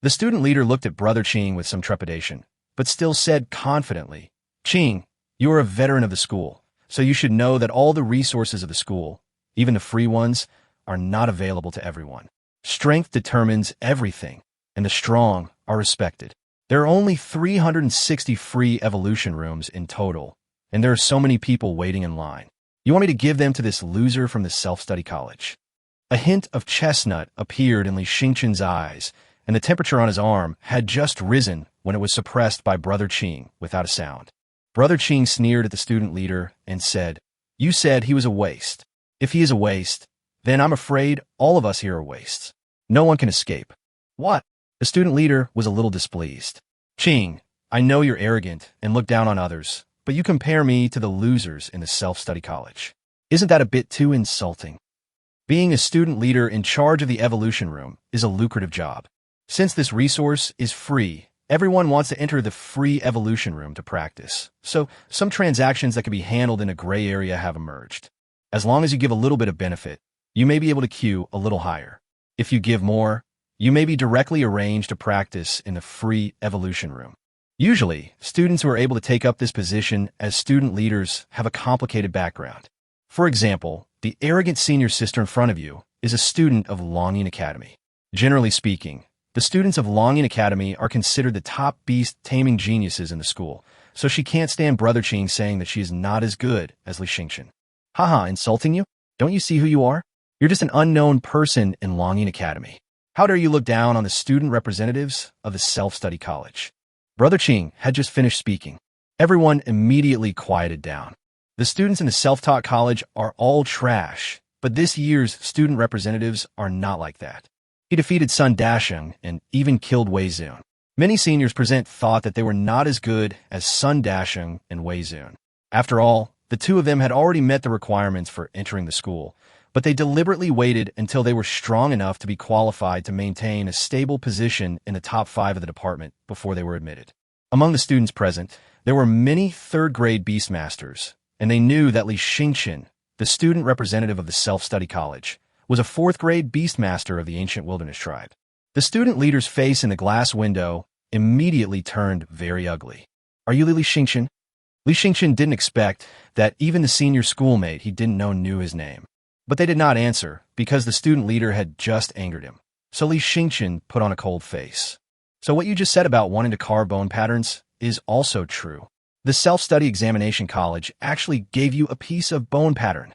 The student leader looked at Brother Qing with some trepidation, but still said confidently, "Qing, you are a veteran of the school, so you should know that all the resources of the school, even the free ones, are not available to everyone. Strength determines everything, and the strong are respected. There are only 360 free evolution rooms in total, and there are so many people waiting in line. You want me to give them to this loser from the self-study college?" A hint of chestnut appeared in Li Xingqian's eyes, and the temperature on his arm had just risen when it was suppressed by Brother Qing without a sound. Brother Qing sneered at the student leader and said, "You said he was a waste. If he is a waste, then I'm afraid all of us here are wastes. No one can escape." "What?" The student leader was a little displeased. "Qing, I know you're arrogant and look down on others, but you compare me to the losers in the self-study college. Isn't that a bit too insulting? Being a student leader in charge of the evolution room is a lucrative job. Since this resource is free, everyone wants to enter the free evolution room to practice, so some transactions that can be handled in a gray area have emerged. As long as you give a little bit of benefit, you may be able to queue a little higher. If you give more, you may be directly arranged to practice in the free evolution room. Usually, students who are able to take up this position as student leaders have a complicated background. For example, the arrogant senior sister in front of you is a student of Li Yueming Academy. Generally speaking, the students of Li Yueming Academy are considered the top beast taming geniuses in the school, so she can't stand Brother Qing saying that she is not as good as Li Xingqian. Haha, insulting you? Don't you see who you are? You're just an unknown person in Li Yueming Academy. How dare you look down on the student representatives of the self-study college?" Brother Qing had just finished speaking. Everyone immediately quieted down. The students in the self-taught college are all trash, but this year's student representatives are not like that. He defeated Sun Dasheng and even killed Wei Zun. Many seniors present thought that they were not as good as Sun Dasheng and Wei Zun. After all, the two of them had already met the requirements for entering the school, but they deliberately waited until they were strong enough to be qualified to maintain a stable position in the top 5 of the department before they were admitted. Among the students present, there were many third-grade Beastmasters, and they knew that Li Xingqian, the student representative of the self-study college, was a 4th-grade Beastmaster of the ancient wilderness tribe. The student leader's face in the glass window immediately turned very ugly. "Are you Li Xingqian?" Li Xingqian didn't expect that even the senior schoolmate he didn't know knew his name. But they did not answer because the student leader had just angered him. So Li Xingqian put on a cold face. "So what you just said about wanting to carve bone patterns is also true. The self-study examination college actually gave you a piece of bone pattern."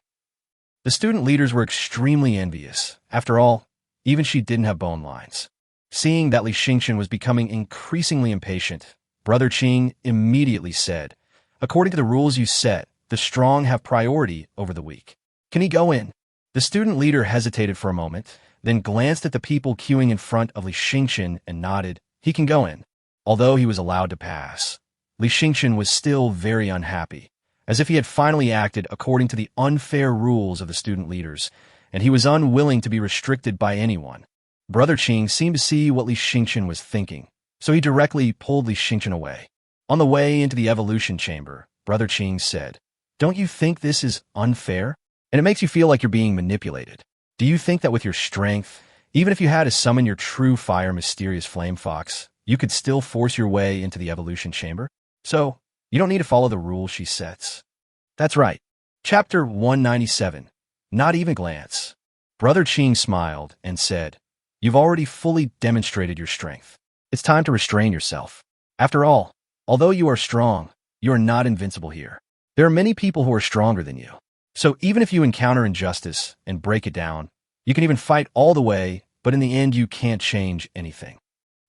The student leaders were extremely envious. After all, even she didn't have bone lines. Seeing that Li Xingqian was becoming increasingly impatient, Brother Qing immediately said, "According to the rules you set, the strong have priority over the weak. Can he go in?" The student leader hesitated for a moment, then glanced at the people queuing in front of Li Xingqian and nodded. "He can go in." Although he was allowed to pass, Li Xingqian was still very unhappy, as if he had finally acted according to the unfair rules of the student leaders, and he was unwilling to be restricted by anyone. Brother Qing seemed to see what Li Xingqian was thinking, so he directly pulled Li Xingqian away. On the way into the evolution chamber, Brother Qing said, "Don't you think this is unfair? And it makes you feel like you're being manipulated. Do you think that with your strength, even if you had to summon your true fire mysterious flame fox, you could still force your way into the evolution chamber? So, you don't need to follow the rules she sets." That's right. Chapter 197. Not even glance. Brother Qing smiled and said, "You've already fully demonstrated your strength. It's time to restrain yourself. After all, although you are strong, you are not invincible here. There are many people who are stronger than you. So even if you encounter injustice and break it down, you can even fight all the way, but in the end you can't change anything."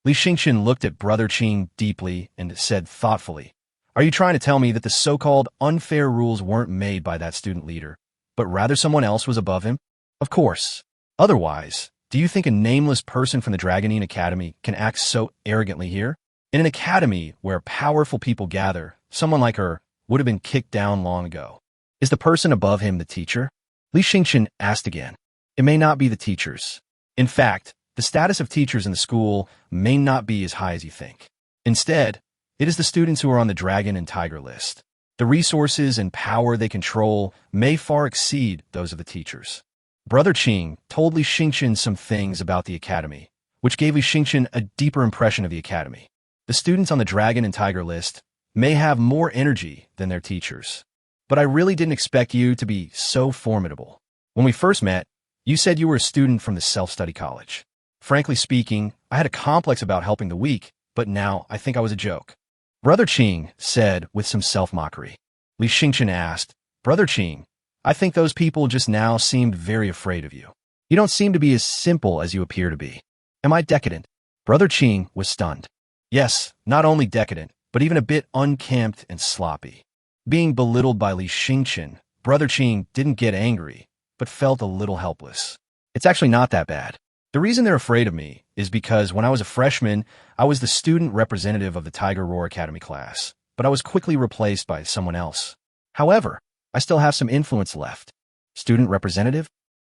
Li Xingqian looked at Brother Qing deeply and said thoughtfully, "Are you trying to tell me that the so-called unfair rules weren't made by that student leader, but rather someone else was above him? Of course. Otherwise, do you think a nameless person from the Jincan Academy can act so arrogantly here? In an academy where powerful people gather, someone like her would have been kicked down long ago. Is the person above him the teacher? Li Xingchen asked again. It may not be the teachers. In fact, the status of teachers in the school may not be as high as you think. Instead, it is the students who are on the dragon and tiger list. The resources and power they control may far exceed those of the teachers. Brother Qing told Li Xingchen some things about the academy, which gave Li Xingchen a deeper impression of the academy. The students on the dragon and tiger list may have more energy than their teachers. But I really didn't expect you to be so formidable. When we first met, you said you were a student from the self-study college. Frankly speaking, I had a complex about helping the weak, but now I think I was a joke. Brother Qing said with some self-mockery. Li Xingchen asked, Brother Qing, I think those people just now seemed very afraid of you. You don't seem to be as simple as you appear to be. Am I decadent? Brother Qing was stunned. Yes, not only decadent, but even a bit unkempt and sloppy. Being belittled by Li Xingchen, Brother Qing didn't get angry, but felt a little helpless. It's actually not that bad. The reason they're afraid of me is because when I was a freshman, I was the student representative of the Tiger Roar Academy class, but I was quickly replaced by someone else. However, I still have some influence left. Student representative?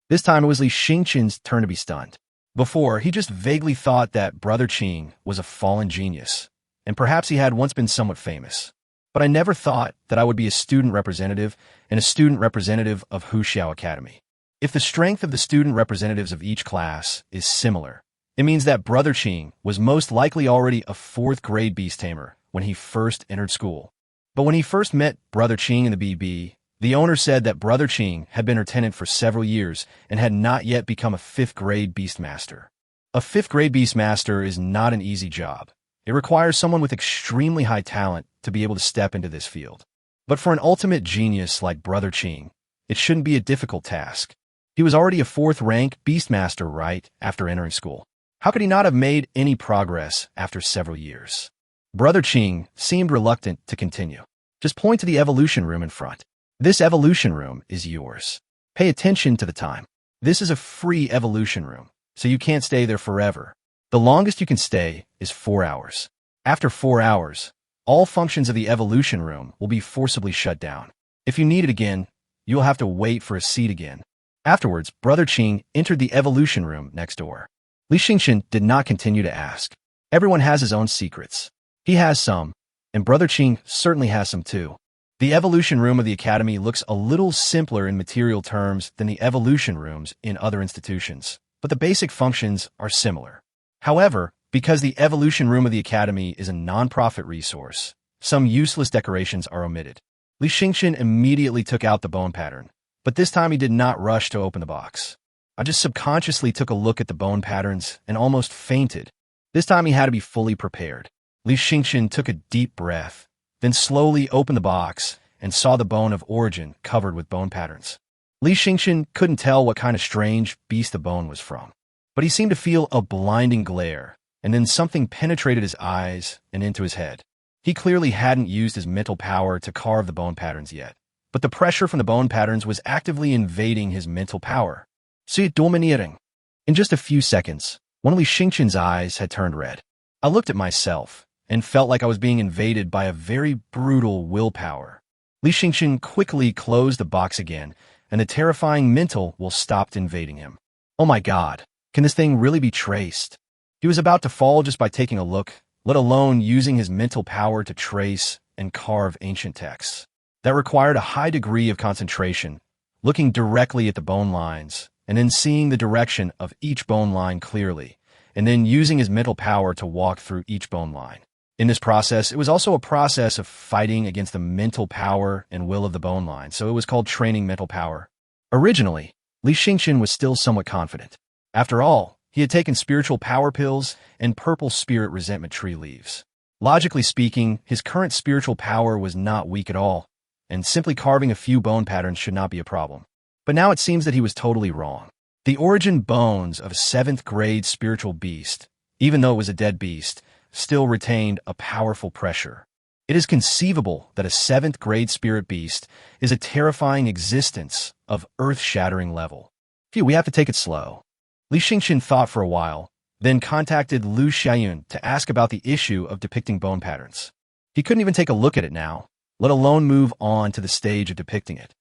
This time it was Li Xingchen's turn to be stunned. Before, he just vaguely thought that Brother Qing was a fallen genius, and perhaps he had once been somewhat famous. But I never thought that I would be a student representative and a student representative of Huxiao Academy. If the strength of the student representatives of each class is similar, it means that Brother Qing was most likely already a 4th grade beast tamer when he first entered school. But when he first met Brother Qing in the BB, the owner said that Brother Qing had been her tenant for several years and had not yet become a 5th grade Beastmaster. A 5th grade Beastmaster is not an easy job. It requires someone with extremely high talent to be able to step into this field. But for an ultimate genius like Brother Qing, it shouldn't be a difficult task. He was already a 4th rank Beastmaster right after entering school. How could he not have made any progress after several years? Brother Qing seemed reluctant to continue. Just point to the evolution room in front. This evolution room is yours. Pay attention to the time. This is a free evolution room, so you can't stay there forever. The longest you can stay is 4 hours. After 4 hours, all functions of the evolution room will be forcibly shut down. If you need it again, you'll have to wait for a seat again. Afterwards, Brother Qing entered the evolution room next door. Li Xingchen did not continue to ask. Everyone has his own secrets. He has some, and Brother Qing certainly has some too. The evolution room of the academy looks a little simpler in material terms than the evolution rooms in other institutions, but the basic functions are similar. However, because the evolution room of the academy is a non-profit resource, some useless decorations are omitted. Li Xingchen immediately took out the bone pattern, but this time he did not rush to open the box. I just subconsciously took a look at the bone patterns and almost fainted. This time he had to be fully prepared. Li Xingchen took a deep breath, then slowly opened the box and saw the bone of origin covered with bone patterns. Li Xingchen couldn't tell what kind of strange beast the bone was from, but he seemed to feel a blinding glare, and then something penetrated his eyes and into his head. He clearly hadn't used his mental power to carve the bone patterns yet, but the pressure from the bone patterns was actively invading his mental power. See it dominating. In just a few seconds, one of Li Xingchen's eyes had turned red. I looked at myself and felt like I was being invaded by a very brutal willpower. Li Xingchen quickly closed the box again, and the terrifying mental will stopped invading him. Oh my God, can this thing really be traced? He was about to fall just by taking a look, let alone using his mental power to trace and carve ancient texts. That required a high degree of concentration, looking directly at the bone lines, and then seeing the direction of each bone line clearly, and then using his mental power to walk through each bone line. In this process, it was also a process of fighting against the mental power and will of the bone line, so it was called training mental power. Originally, Li Xingchen was still somewhat confident. After all, he had taken spiritual power pills and purple spirit resentment tree leaves. Logically speaking, his current spiritual power was not weak at all, and simply carving a few bone patterns should not be a problem. But now it seems that he was totally wrong. The origin bones of a 7th grade spiritual beast, even though it was a dead beast, still retained a powerful pressure. It is conceivable that a 7th grade spirit beast is a terrifying existence of earth-shattering level. Phew, we have to take it slow. Li Xingchen thought for a while, then contacted Lu Xiaoyun to ask about the issue of depicting bone patterns. He couldn't even take a look at it now, let alone move on to the stage of depicting it.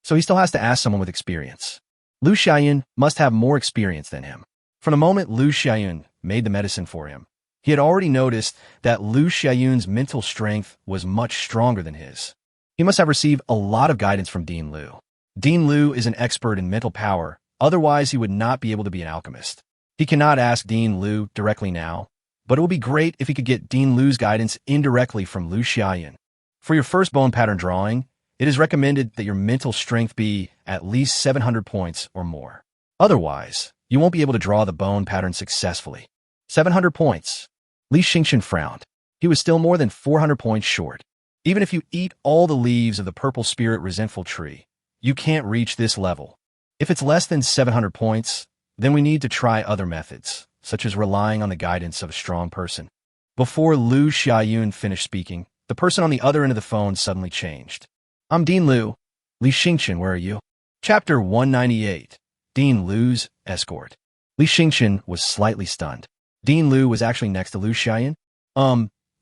so he still has to ask someone with experience. Lu Xiaoyun must have more experience than him. From the moment Lu Xiaoyun made the medicine for him, he had already noticed that Lu Xiaoyun's mental strength was much stronger than his. He must have received a lot of guidance from Dean Lu. Dean Lu is an expert in mental power, otherwise he would not be able to be an alchemist. He cannot ask Dean Lu directly now, but it would be great if he could get Dean Lu's guidance indirectly from Lu Xiaoyun. For your first bone pattern drawing, it is recommended that your mental strength be at least 700 points or more. Otherwise, you won't be able to draw the bone pattern successfully. 700 points. Li Xingchen frowned. He was still more than 400 points short. Even if you eat all the leaves of the purple spirit resentful tree, you can't reach this level. If it's less than 700 points, then we need to try other methods, such as relying on the guidance of a strong person. Before Lu Xiaoyun finished speaking, the person on the other end of the phone suddenly changed. I'm Dean Lu. Li Xingchen, where are you? Chapter 198. Dean Lu's Escort. Li Xingchen was slightly stunned. Dean Lu was actually next to Lu Xiaoyun.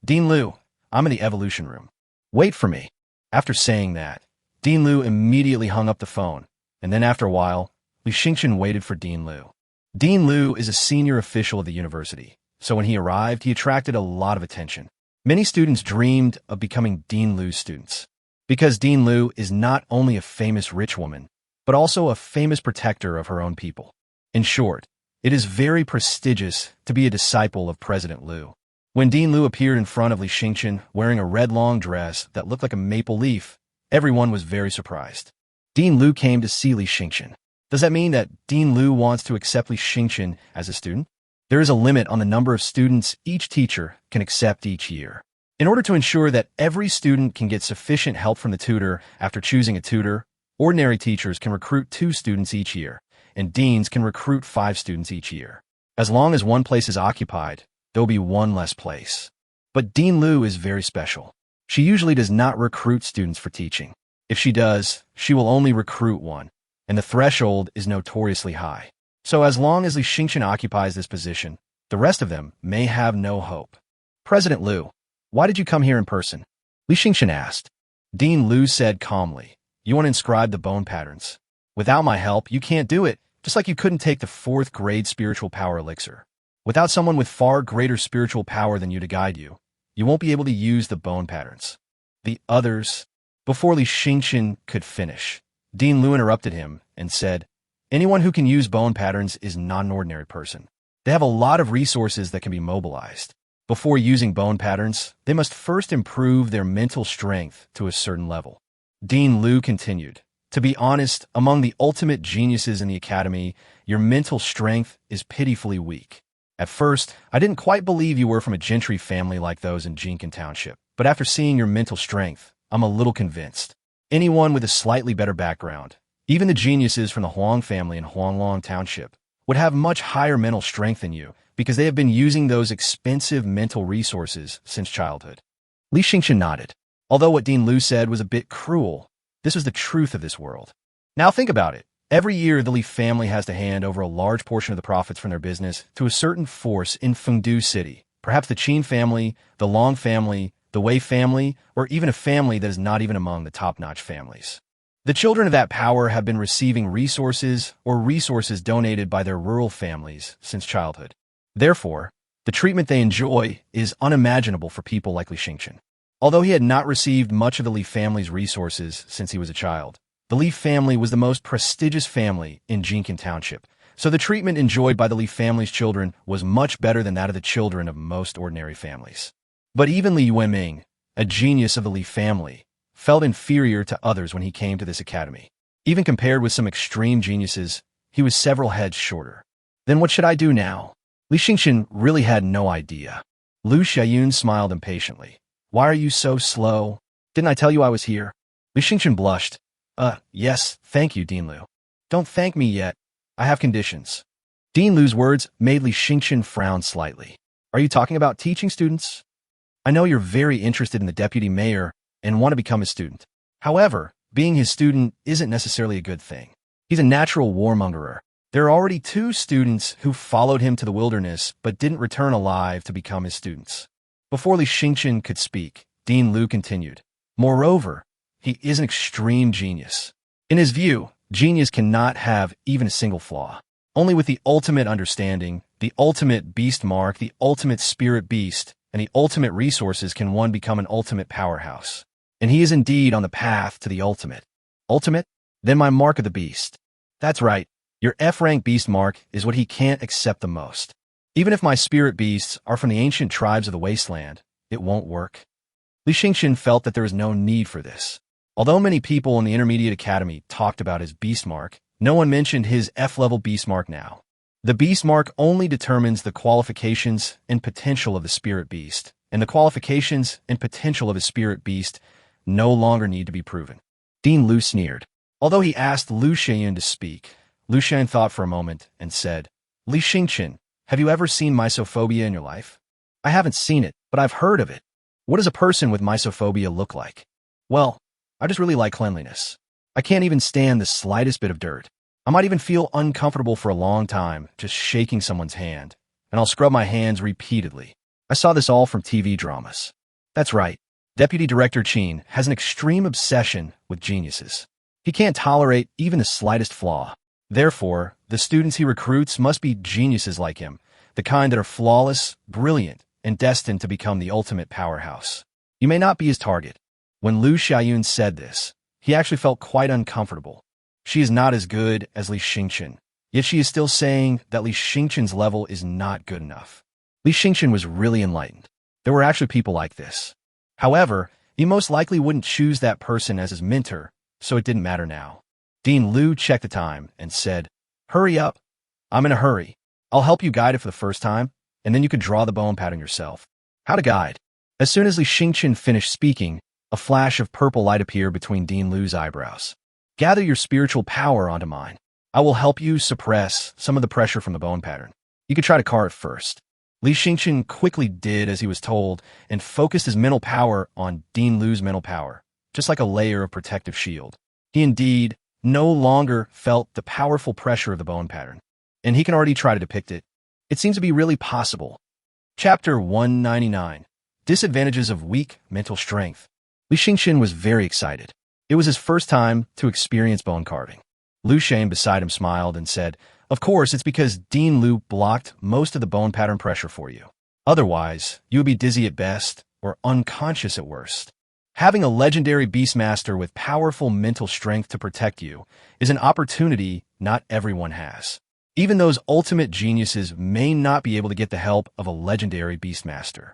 Dean Lu, I'm in the evolution room. Wait for me. After saying that, Dean Lu immediately hung up the phone, and then after a while, Li Xingchen waited for Dean Lu. Dean Lu is a senior official of the university, so when he arrived, he attracted a lot of attention. Many students dreamed of becoming Dean Lu's students, because Dean Lu is not only a famous rich woman, but also a famous protector of her own people. In short, it is very prestigious to be a disciple of President Lu. When Dean Lu appeared in front of Li Xingchen wearing a red long dress that looked like a maple leaf, everyone was very surprised. Dean Lu came to see Li Xingchen. Does that mean that Dean Lu wants to accept Li Xingchen as a student? There is a limit on the number of students each teacher can accept each year. In order to ensure that every student can get sufficient help from the tutor after choosing a tutor, ordinary teachers can recruit 2 students each year, and deans can recruit 5 students each year. As long as one place is occupied, there will be one less place. But Dean Lu is very special. She usually does not recruit students for teaching. If she does, she will only recruit one, and the threshold is notoriously high. So as long as Li Xingchen occupies this position, the rest of them may have no hope. President Lu, why did you come here in person? Li Xingchen asked. Dean Lu said calmly, you want to inscribe the bone patterns. Without my help, you can't do it, just like you couldn't take the 4th grade spiritual power elixir. Without someone with far greater spiritual power than you to guide you, you won't be able to use the bone patterns. The others. Before Li Xingchen could finish, Dean Lu interrupted him and said, anyone who can use bone patterns is not an ordinary person. They have a lot of resources that can be mobilized. Before using bone patterns, they must first improve their mental strength to a certain level. Dean Lu continued, to be honest, among the ultimate geniuses in the academy, your mental strength is pitifully weak. At first, I didn't quite believe you were from a gentry family like those in Jincan Township, but after seeing your mental strength, I'm a little convinced. Anyone with a slightly better background, even the geniuses from the Huang family in Huanglong Township, would have much higher mental strength than you because they have been using those expensive mental resources since childhood. Li Xingchen nodded. Although what Dean Lu said was a bit cruel, this was the truth of this world. Now think about it. Every year, the Li family has to hand over a large portion of the profits from their business to a certain force in Fengdu City, perhaps the Qin family, the Long family, the Wei family, or even a family that is not even among the top-notch families. The children of that power have been receiving resources or resources donated by their rural families since childhood. Therefore, the treatment they enjoy is unimaginable for people like Li Xingchen. Although he had not received much of the Li family's resources since he was a child, the Li family was the most prestigious family in Jincan Township, so the treatment enjoyed by the Li family's children was much better than that of the children of most ordinary families. But even Li Yueming, a genius of the Li family, felt inferior to others when he came to this academy. Even compared with some extreme geniuses, he was several heads shorter. Then what should I do now? Li Xingchen really had no idea. Lu Xiaoyun smiled impatiently. Why are you so slow? Didn't I tell you I was here? Li Xingchen blushed. Yes, thank you, Dean Lu. Don't thank me yet. I have conditions. Dean Lu's words made Li Xingchen frown slightly. Are you talking about teaching students? I know you're very interested in the deputy mayor and want to become his student. However, being his student isn't necessarily a good thing. He's a natural warmongerer. There are already 2 students who followed him to the wilderness but didn't return alive to become his students. Before Li Xingchen could speak, Dean Lu continued. Moreover, he is an extreme genius. In his view, genius cannot have even a single flaw. Only with the ultimate understanding, the ultimate beast mark, the ultimate spirit beast, and the ultimate resources can one become an ultimate powerhouse. And he is indeed on the path to the ultimate. Ultimate? Then my mark of the beast. That's right, your F-rank beast mark is what he can't accept the most. Even if my spirit beasts are from the ancient tribes of the wasteland, it won't work. Li Yueming felt that there was no need for this. Although many people in the Intermediate Academy talked about his beast mark, no one mentioned his F-level beast mark now. The beast mark only determines the qualifications and potential of the spirit beast, and the qualifications and potential of his spirit beast no longer need to be proven. Dean Lu sneered. Although he asked Li Yueming to speak, Li Yueming thought for a moment and said, Li Yueming, have you ever seen mysophobia in your life? I haven't seen it, but I've heard of it. What does a person with mysophobia look like? Well, I just really like cleanliness. I can't even stand the slightest bit of dirt. I might even feel uncomfortable for a long time just shaking someone's hand, and I'll scrub my hands repeatedly. I saw this all from TV dramas. That's right. Deputy Director Qin has an extreme obsession with geniuses. He can't tolerate even the slightest flaw. Therefore, the students he recruits must be geniuses like him, the kind that are flawless, brilliant, and destined to become the ultimate powerhouse. You may not be his target. When Li Yueming said this, he actually felt quite uncomfortable. She is not as good as Li Yueming, yet she is still saying that Li Yueming's level is not good enough. Li Yueming was really enlightened. There were actually people like this. However, he most likely wouldn't choose that person as his mentor, so it didn't matter now. Dean Lu checked the time and said, Hurry up. I'm in a hurry. I'll help you guide it for the first time, and then you can draw the bone pattern yourself. How to guide. As soon as Li Yueming finished speaking, a flash of purple light appeared between Dean Lu's eyebrows. Gather your spiritual power onto mine. I will help you suppress some of the pressure from the bone pattern. You can try to carve first. Li Yueming quickly did as he was told and focused his mental power on Dean Lu's mental power, just like a layer of protective shield. He indeed no longer felt the powerful pressure of the bone pattern, and he can already try to depict it. It seems to be really possible. Chapter 199. Disadvantages of Weak Mental Strength. Li Yueming was very excited. It was his first time to experience bone carving. Li Yueming beside him smiled and said, Of course, it's because Dean Lu blocked most of the bone pattern pressure for you. Otherwise, you would be dizzy at best or unconscious at worst. Having a legendary Beastmaster with powerful mental strength to protect you is an opportunity not everyone has. Even those ultimate geniuses may not be able to get the help of a legendary Beastmaster.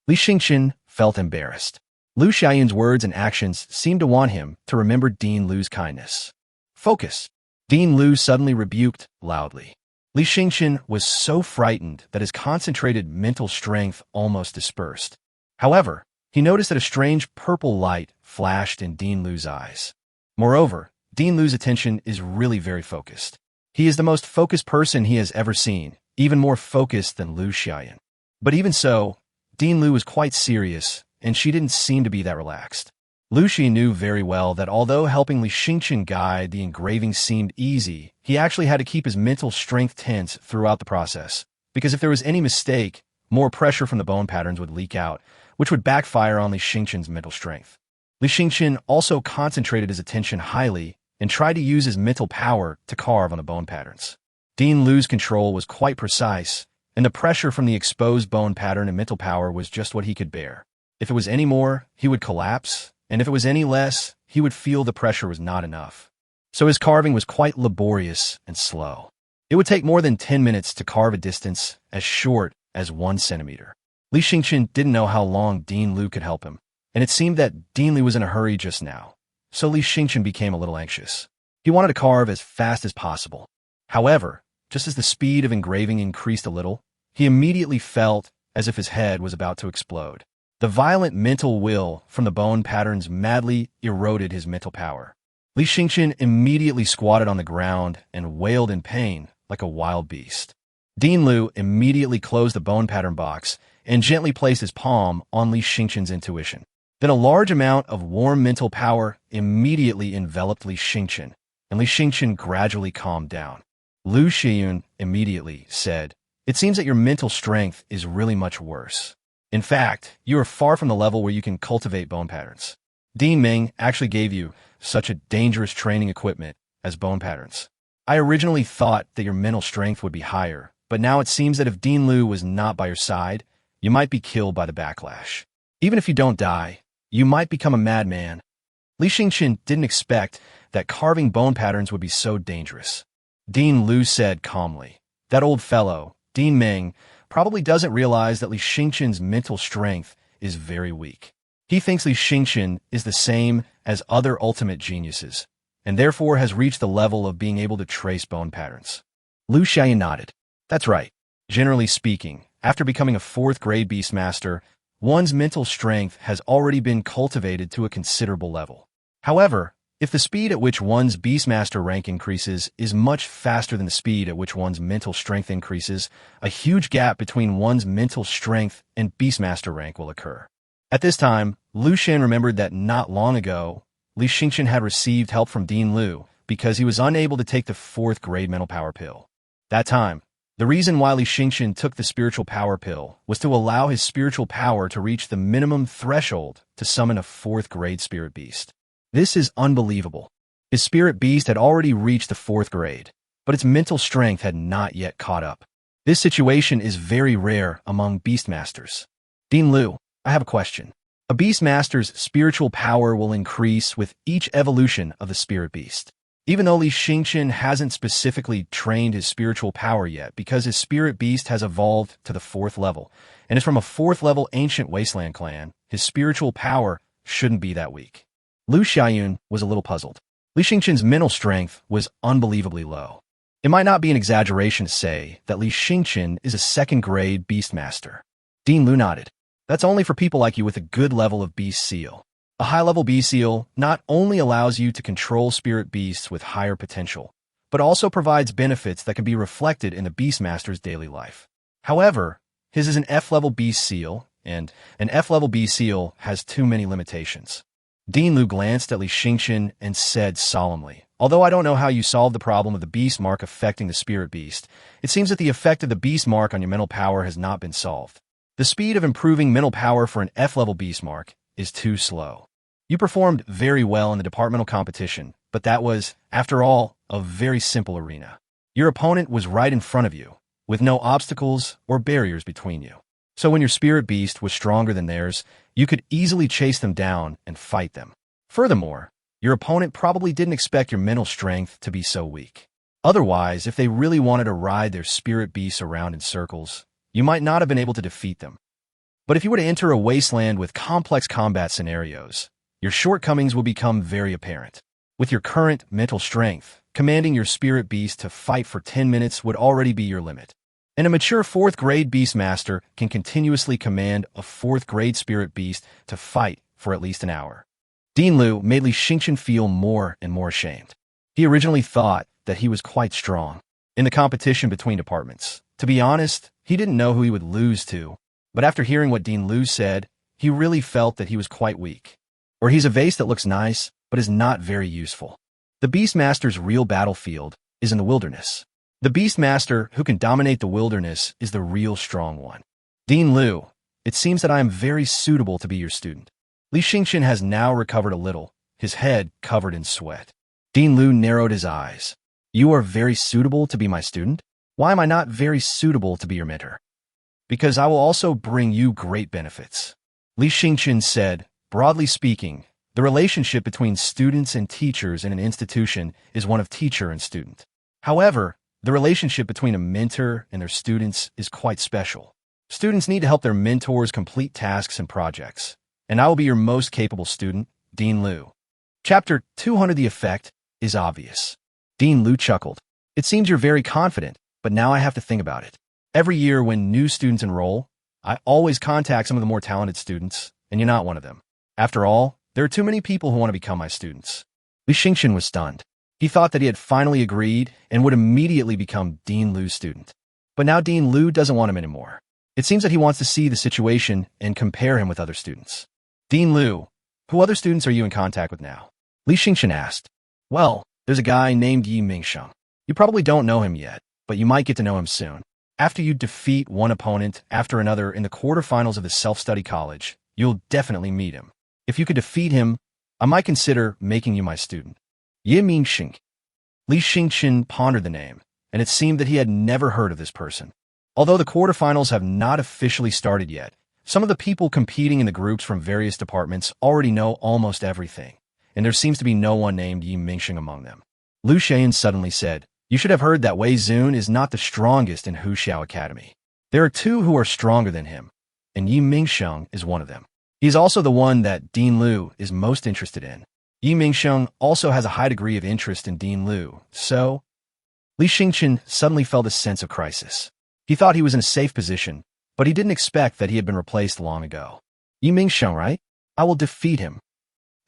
Li Yueming felt embarrassed. Li Yueming's words and actions seemed to want him to remember Dean Lu's kindness. Focus. Dean Lu suddenly rebuked loudly. Li Yueming was so frightened that his concentrated mental strength almost dispersed. However, he noticed that a strange purple light flashed in Dean Lu's eyes. Moreover, Dean Lu's attention is really very focused. He is the most focused person he has ever seen, even more focused than Li Yueming. But even so, Dean Lu was quite serious, and she didn't seem to be that relaxed. Li Yueming knew very well that although helping Li Yueming guide the engraving seemed easy, he actually had to keep his mental strength tense throughout the process, because if there was any mistake, more pressure from the bone patterns would leak out, which would backfire on Li Yueming's mental strength. Li Yueming also concentrated his attention highly and tried to use his mental power to carve on the bone patterns. Dean Lu's control was quite precise, and the pressure from the exposed bone pattern and mental power was just what he could bear. If it was any more, he would collapse, and if it was any less, he would feel the pressure was not enough. So his carving was quite laborious and slow. It would take more than 10 minutes to carve a distance as short as 1 centimeter. Li Yueming didn't know how long Dean Lu could help him, and it seemed that Dean Lu was in a hurry just now, so Li Yueming became a little anxious. He wanted to carve as fast as possible. However, just as the speed of engraving increased a little, he immediately felt as if his head was about to explode. The violent mental will from the bone patterns madly eroded his mental power. Li Yueming immediately squatted on the ground and wailed in pain like a wild beast. Dean Lu immediately closed the bone pattern box and gently placed his palm on Li Yueming's intuition. Then a large amount of warm mental power immediately enveloped Li Yueming, and Li Yueming gradually calmed down. Li Yueming immediately said, It seems that your mental strength is really much worse. In fact, you are far from the level where you can cultivate bone patterns. Dean Ming actually gave you such a dangerous training equipment as bone patterns. I originally thought that your mental strength would be higher, but now it seems that if Dean Lu was not by your side, you might be killed by the backlash. Even if you don't die, you might become a madman. Li Xingqian didn't expect that carving bone patterns would be so dangerous. Dean Lu said calmly, "That old fellow, Dean Ming, probably doesn't realize that Li Xingqian's mental strength is very weak. He thinks Li Xingqian is the same as other ultimate geniuses, and therefore has reached the level of being able to trace bone patterns." Lu Xiaoyan nodded. That's right. Generally speaking, after becoming a 4th grade Beastmaster, one's mental strength has already been cultivated to a considerable level. However, if the speed at which one's Beastmaster rank increases is much faster than the speed at which one's mental strength increases, a huge gap between one's mental strength and Beastmaster rank will occur. At this time, Lu Xian remembered that not long ago, Li Xingqian had received help from Dean Lu because he was unable to take the 4th grade mental power pill. That time, the reason why Li Xingqian took the spiritual power pill was to allow his spiritual power to reach the minimum threshold to summon a 4th grade spirit beast. This is unbelievable. His spirit beast had already reached the 4th grade, but its mental strength had not yet caught up. This situation is very rare among Beastmasters. Dean Lu, I have a question. A Beastmaster's spiritual power will increase with each evolution of the spirit beast. Even though Li Xingqian hasn't specifically trained his spiritual power yet because his spirit beast has evolved to the 4th level and is from a 4th level ancient wasteland clan, his spiritual power shouldn't be that weak. Lu Xiaoyun was a little puzzled. Li Xingqian's mental strength was unbelievably low. It might not be an exaggeration to say that Li Xingqian is a 2nd grade Beastmaster. Dean Lu nodded. That's only for people like you with a good level of Beast Seal. A high-level Beast Seal not only allows you to control spirit beasts with higher potential, but also provides benefits that can be reflected in the Beastmaster's daily life. However, his is an F-level Beast Seal, and an F-level Beast Seal has too many limitations. Dean Lu glanced at Li Xingqian and said solemnly, "Although I don't know how you solved the problem of the Beast Mark affecting the spirit beast, it seems that the effect of the Beast Mark on your mental power has not been solved. The speed of improving mental power for an F-level Beast Mark is too slow. You performed very well in the departmental competition, but that was, after all, a very simple arena. Your opponent was right in front of you, with no obstacles or barriers between you. So when your spirit beast was stronger than theirs, you could easily chase them down and fight them. Furthermore, your opponent probably didn't expect your mental strength to be so weak. Otherwise, if they really wanted to ride their spirit beasts around in circles, you might not have been able to defeat them. But if you were to enter a wasteland with complex combat scenarios, your shortcomings will become very apparent. With your current mental strength, commanding your spirit beast to fight for 10 minutes would already be your limit. And a mature 4th grade Beastmaster can continuously command a 4th grade spirit beast to fight for at least an hour." Dean Lu made Li Xingqian feel more and more ashamed. He originally thought that he was quite strong in the competition between departments. To be honest, he didn't know who he would lose to, but after hearing what Dean Lu said, he really felt that he was quite weak. Or he's a vase that looks nice, but is not very useful. The Beastmaster's real battlefield is in the wilderness. The Beastmaster who can dominate the wilderness is the real strong one. Dean Lu, it seems that I am very suitable to be your student. Li Xingqian has now recovered a little, his head covered in sweat. Dean Lu narrowed his eyes. You are very suitable to be my student? Why am I not very suitable to be your mentor? Because I will also bring you great benefits. Li Xingqian said, broadly speaking, the relationship between students and teachers in an institution is one of teacher and student. However, the relationship between a mentor and their students is quite special. Students need to help their mentors complete tasks and projects, and I will be your most capable student, Dean Lu. Chapter 200. The effect is obvious. Dean Lu chuckled. It seems you're very confident, but now I have to think about it. Every year when new students enroll, I always contact some of the more talented students, and you're not one of them. After all, there are too many people who want to become my students. Li Xingqian was stunned. He thought that he had finally agreed and would immediately become Dean Lu's student. But now Dean Lu doesn't want him anymore. It seems that he wants to see the situation and compare him with other students. Dean Lu, who other students are you in contact with now? Li Xingqian asked. Well, there's a guy named Yi Mingsheng. You probably don't know him yet, but you might get to know him soon. After you defeat one opponent after another in the quarterfinals of the self-study college, you'll definitely meet him. If you could defeat him, I might consider making you my student. Yueming Xing. Li Xingchen pondered the name, and it seemed that he had never heard of this person. Although the quarterfinals have not officially started yet, some of the people competing in the groups from various departments already know almost everything, and there seems to be no one named Yi Mingxing among them. Lu Xian suddenly said, "You should have heard that Wei Zun is not the strongest in Huxiao Academy. There are two who are stronger than him, and Yi Mingxiang is one of them. He is also the one that Dean Lu is most interested in. Yi Mingxiang also has a high degree of interest in Dean Lu, so..." Li Xingchen suddenly felt a sense of crisis. He thought he was in a safe position, but he didn't expect that he had been replaced long ago. Yi Mingxiang, right? I will defeat him.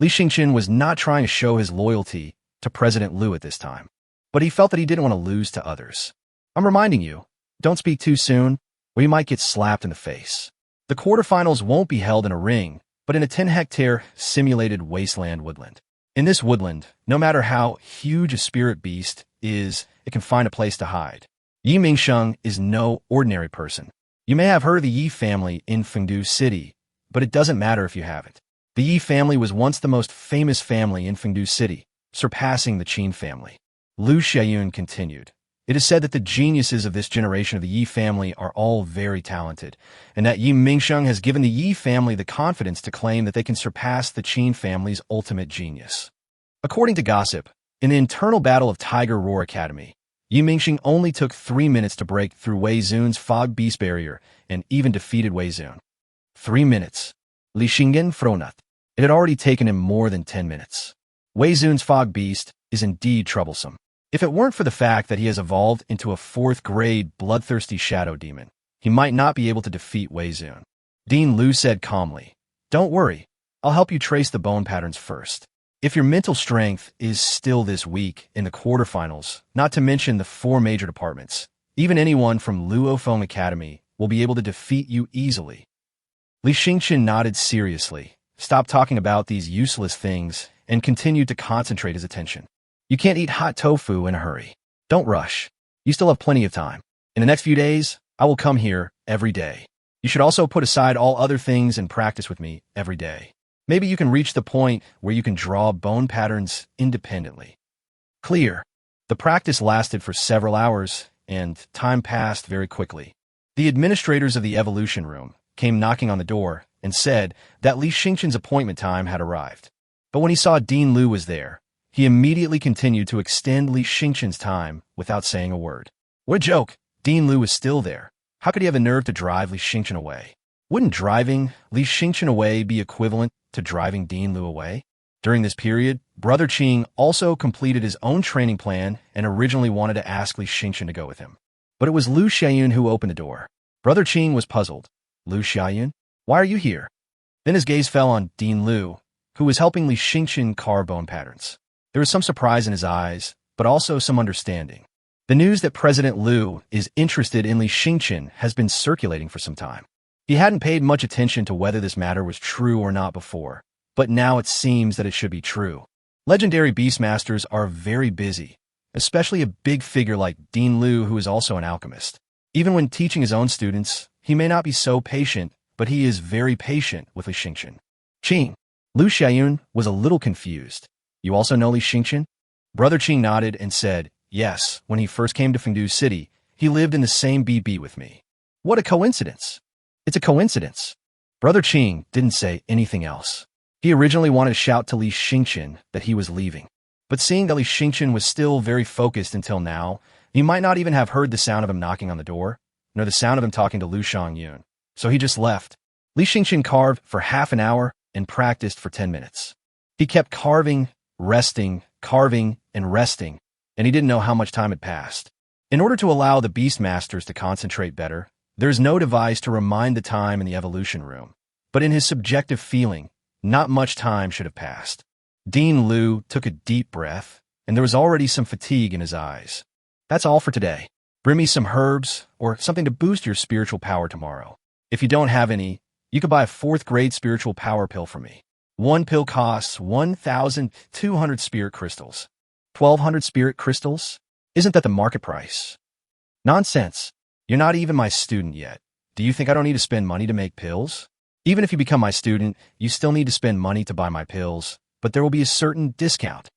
Li Xingchen was not trying to show his loyalty to President Lu at this time, but he felt that he didn't want to lose to others. I'm reminding you, don't speak too soon, or you might get slapped in the face. The quarterfinals won't be held in a ring, but in a 10-hectare simulated wasteland woodland. In this woodland, no matter how huge a spirit beast is, it can find a place to hide. Yi Mingxiang is no ordinary person. You may have heard of the Yi family in Fengdu City, but it doesn't matter if you haven't. The Yi family was once the most famous family in Fengdu City, surpassing the Qin family. Lu Xiaoyun continued. It is said that the geniuses of this generation of the Yi family are all very talented, and that Yi Mingxiang has given the Yi family the confidence to claim that they can surpass the Qin family's ultimate genius. According to gossip, in the internal battle of Tiger Roar Academy, Yi Mingxing only took 3 minutes to break through Wei Zun's fog beast barrier and even defeated Wei Zun. 3 minutes. Li Xingen Fronath. It had already taken him more than 10 minutes. Wei Zun's fog beast is indeed troublesome. If it weren't for the fact that he has evolved into a 4th-grade bloodthirsty shadow demon, he might not be able to defeat Wei Zun. Dean Lu said calmly, "Don't worry, I'll help you trace the bone patterns first. If your mental strength is still this weak in the quarterfinals, not to mention the 4 major departments, even anyone from Luofeng Academy will be able to defeat you easily." Li Xingchen nodded seriously, stopped talking about these useless things, and continued to concentrate his attention. You can't eat hot tofu in a hurry. Don't rush. You still have plenty of time. In the next few days, I will come here every day. You should also put aside all other things and practice with me every day. Maybe you can reach the point where you can draw bone patterns independently. Clear. The practice lasted for several hours, and time passed very quickly. The administrators of the evolution room came knocking on the door and said that Li Xingchen's appointment time had arrived. But when he saw Dean Lu was there, he immediately continued to extend Li Xingchen's time without saying a word. What a joke! Dean Lu was still there. How could he have the nerve to drive Li Xingchen away? Wouldn't driving Li Xingchen away be equivalent to driving Dean Lu away? During this period, Brother Qing also completed his own training plan and originally wanted to ask Li Xingchen to go with him. But it was Lu Xiaoyun who opened the door. Brother Qing was puzzled. Lu Xiaoyun? Why are you here? Then his gaze fell on Dean Lu, who was helping Li Xingchen carve bone patterns. There was some surprise in his eyes, but also some understanding. The news that President Lu is interested in Li Xingchen has been circulating for some time. He hadn't paid much attention to whether this matter was true or not before, but now it seems that it should be true. Legendary Beastmasters are very busy, especially a big figure like Dean Lu, who is also an alchemist. Even when teaching his own students, he may not be so patient, but he is very patient with Li Xingchen. Qing. Lu Xiaoyun was a little confused. You also know Li Xingchen? Brother Qing nodded and said, yes, when he first came to Fengdu City, he lived in the same BB with me. What a coincidence. It's a coincidence. Brother Qing didn't say anything else. He originally wanted to shout to Li Xingchen that he was leaving. But seeing that Li Xingchen was still very focused until now, he might not even have heard the sound of him knocking on the door, nor the sound of him talking to Lu Xiaoyun. So he just left. Li Xingchen carved for half an hour and practiced for 10 minutes. He kept carving, resting, and resting, and he didn't know how much time had passed. In order to allow the Beastmasters to concentrate better, there's no device to remind the time in the evolution room. But in his subjective feeling, not much time should have passed. Dean Lu took a deep breath, and there was already some fatigue in his eyes. That's all for today. Bring me some herbs or something to boost your spiritual power tomorrow. If you don't have any, you could buy a 4th-grade spiritual power pill from me. One pill costs 1,200 spirit crystals. 1,200 spirit crystals? Isn't that the market price? Nonsense. You're not even my student yet. Do you think I don't need to spend money to make pills? Even if you become my student, you still need to spend money to buy my pills, but there will be a certain discount.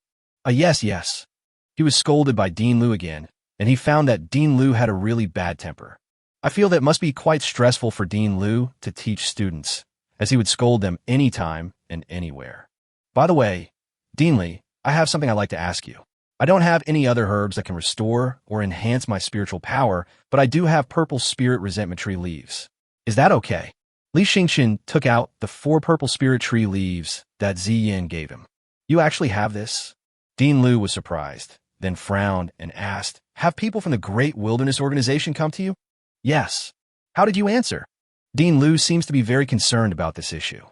Yes, yes. He was scolded by Dean Liu again, and he found that Dean Liu had a really bad temper. I feel that must be quite stressful for Dean Liu to teach students, as he would scold them anytime and anywhere. By the way, Dean Li, I have something I'd like to ask you. I don't have any other herbs that can restore or enhance my spiritual power, but I do have purple spirit resentment tree leaves. Is that okay? Li Xingqian took out the 4 purple spirit tree leaves that Ziyin gave him. You actually have this? Dean Liu was surprised, then frowned and asked, have people from the Great Wilderness Organization come to you? Yes. How did you answer? Dean Liu seems to be very concerned about this issue.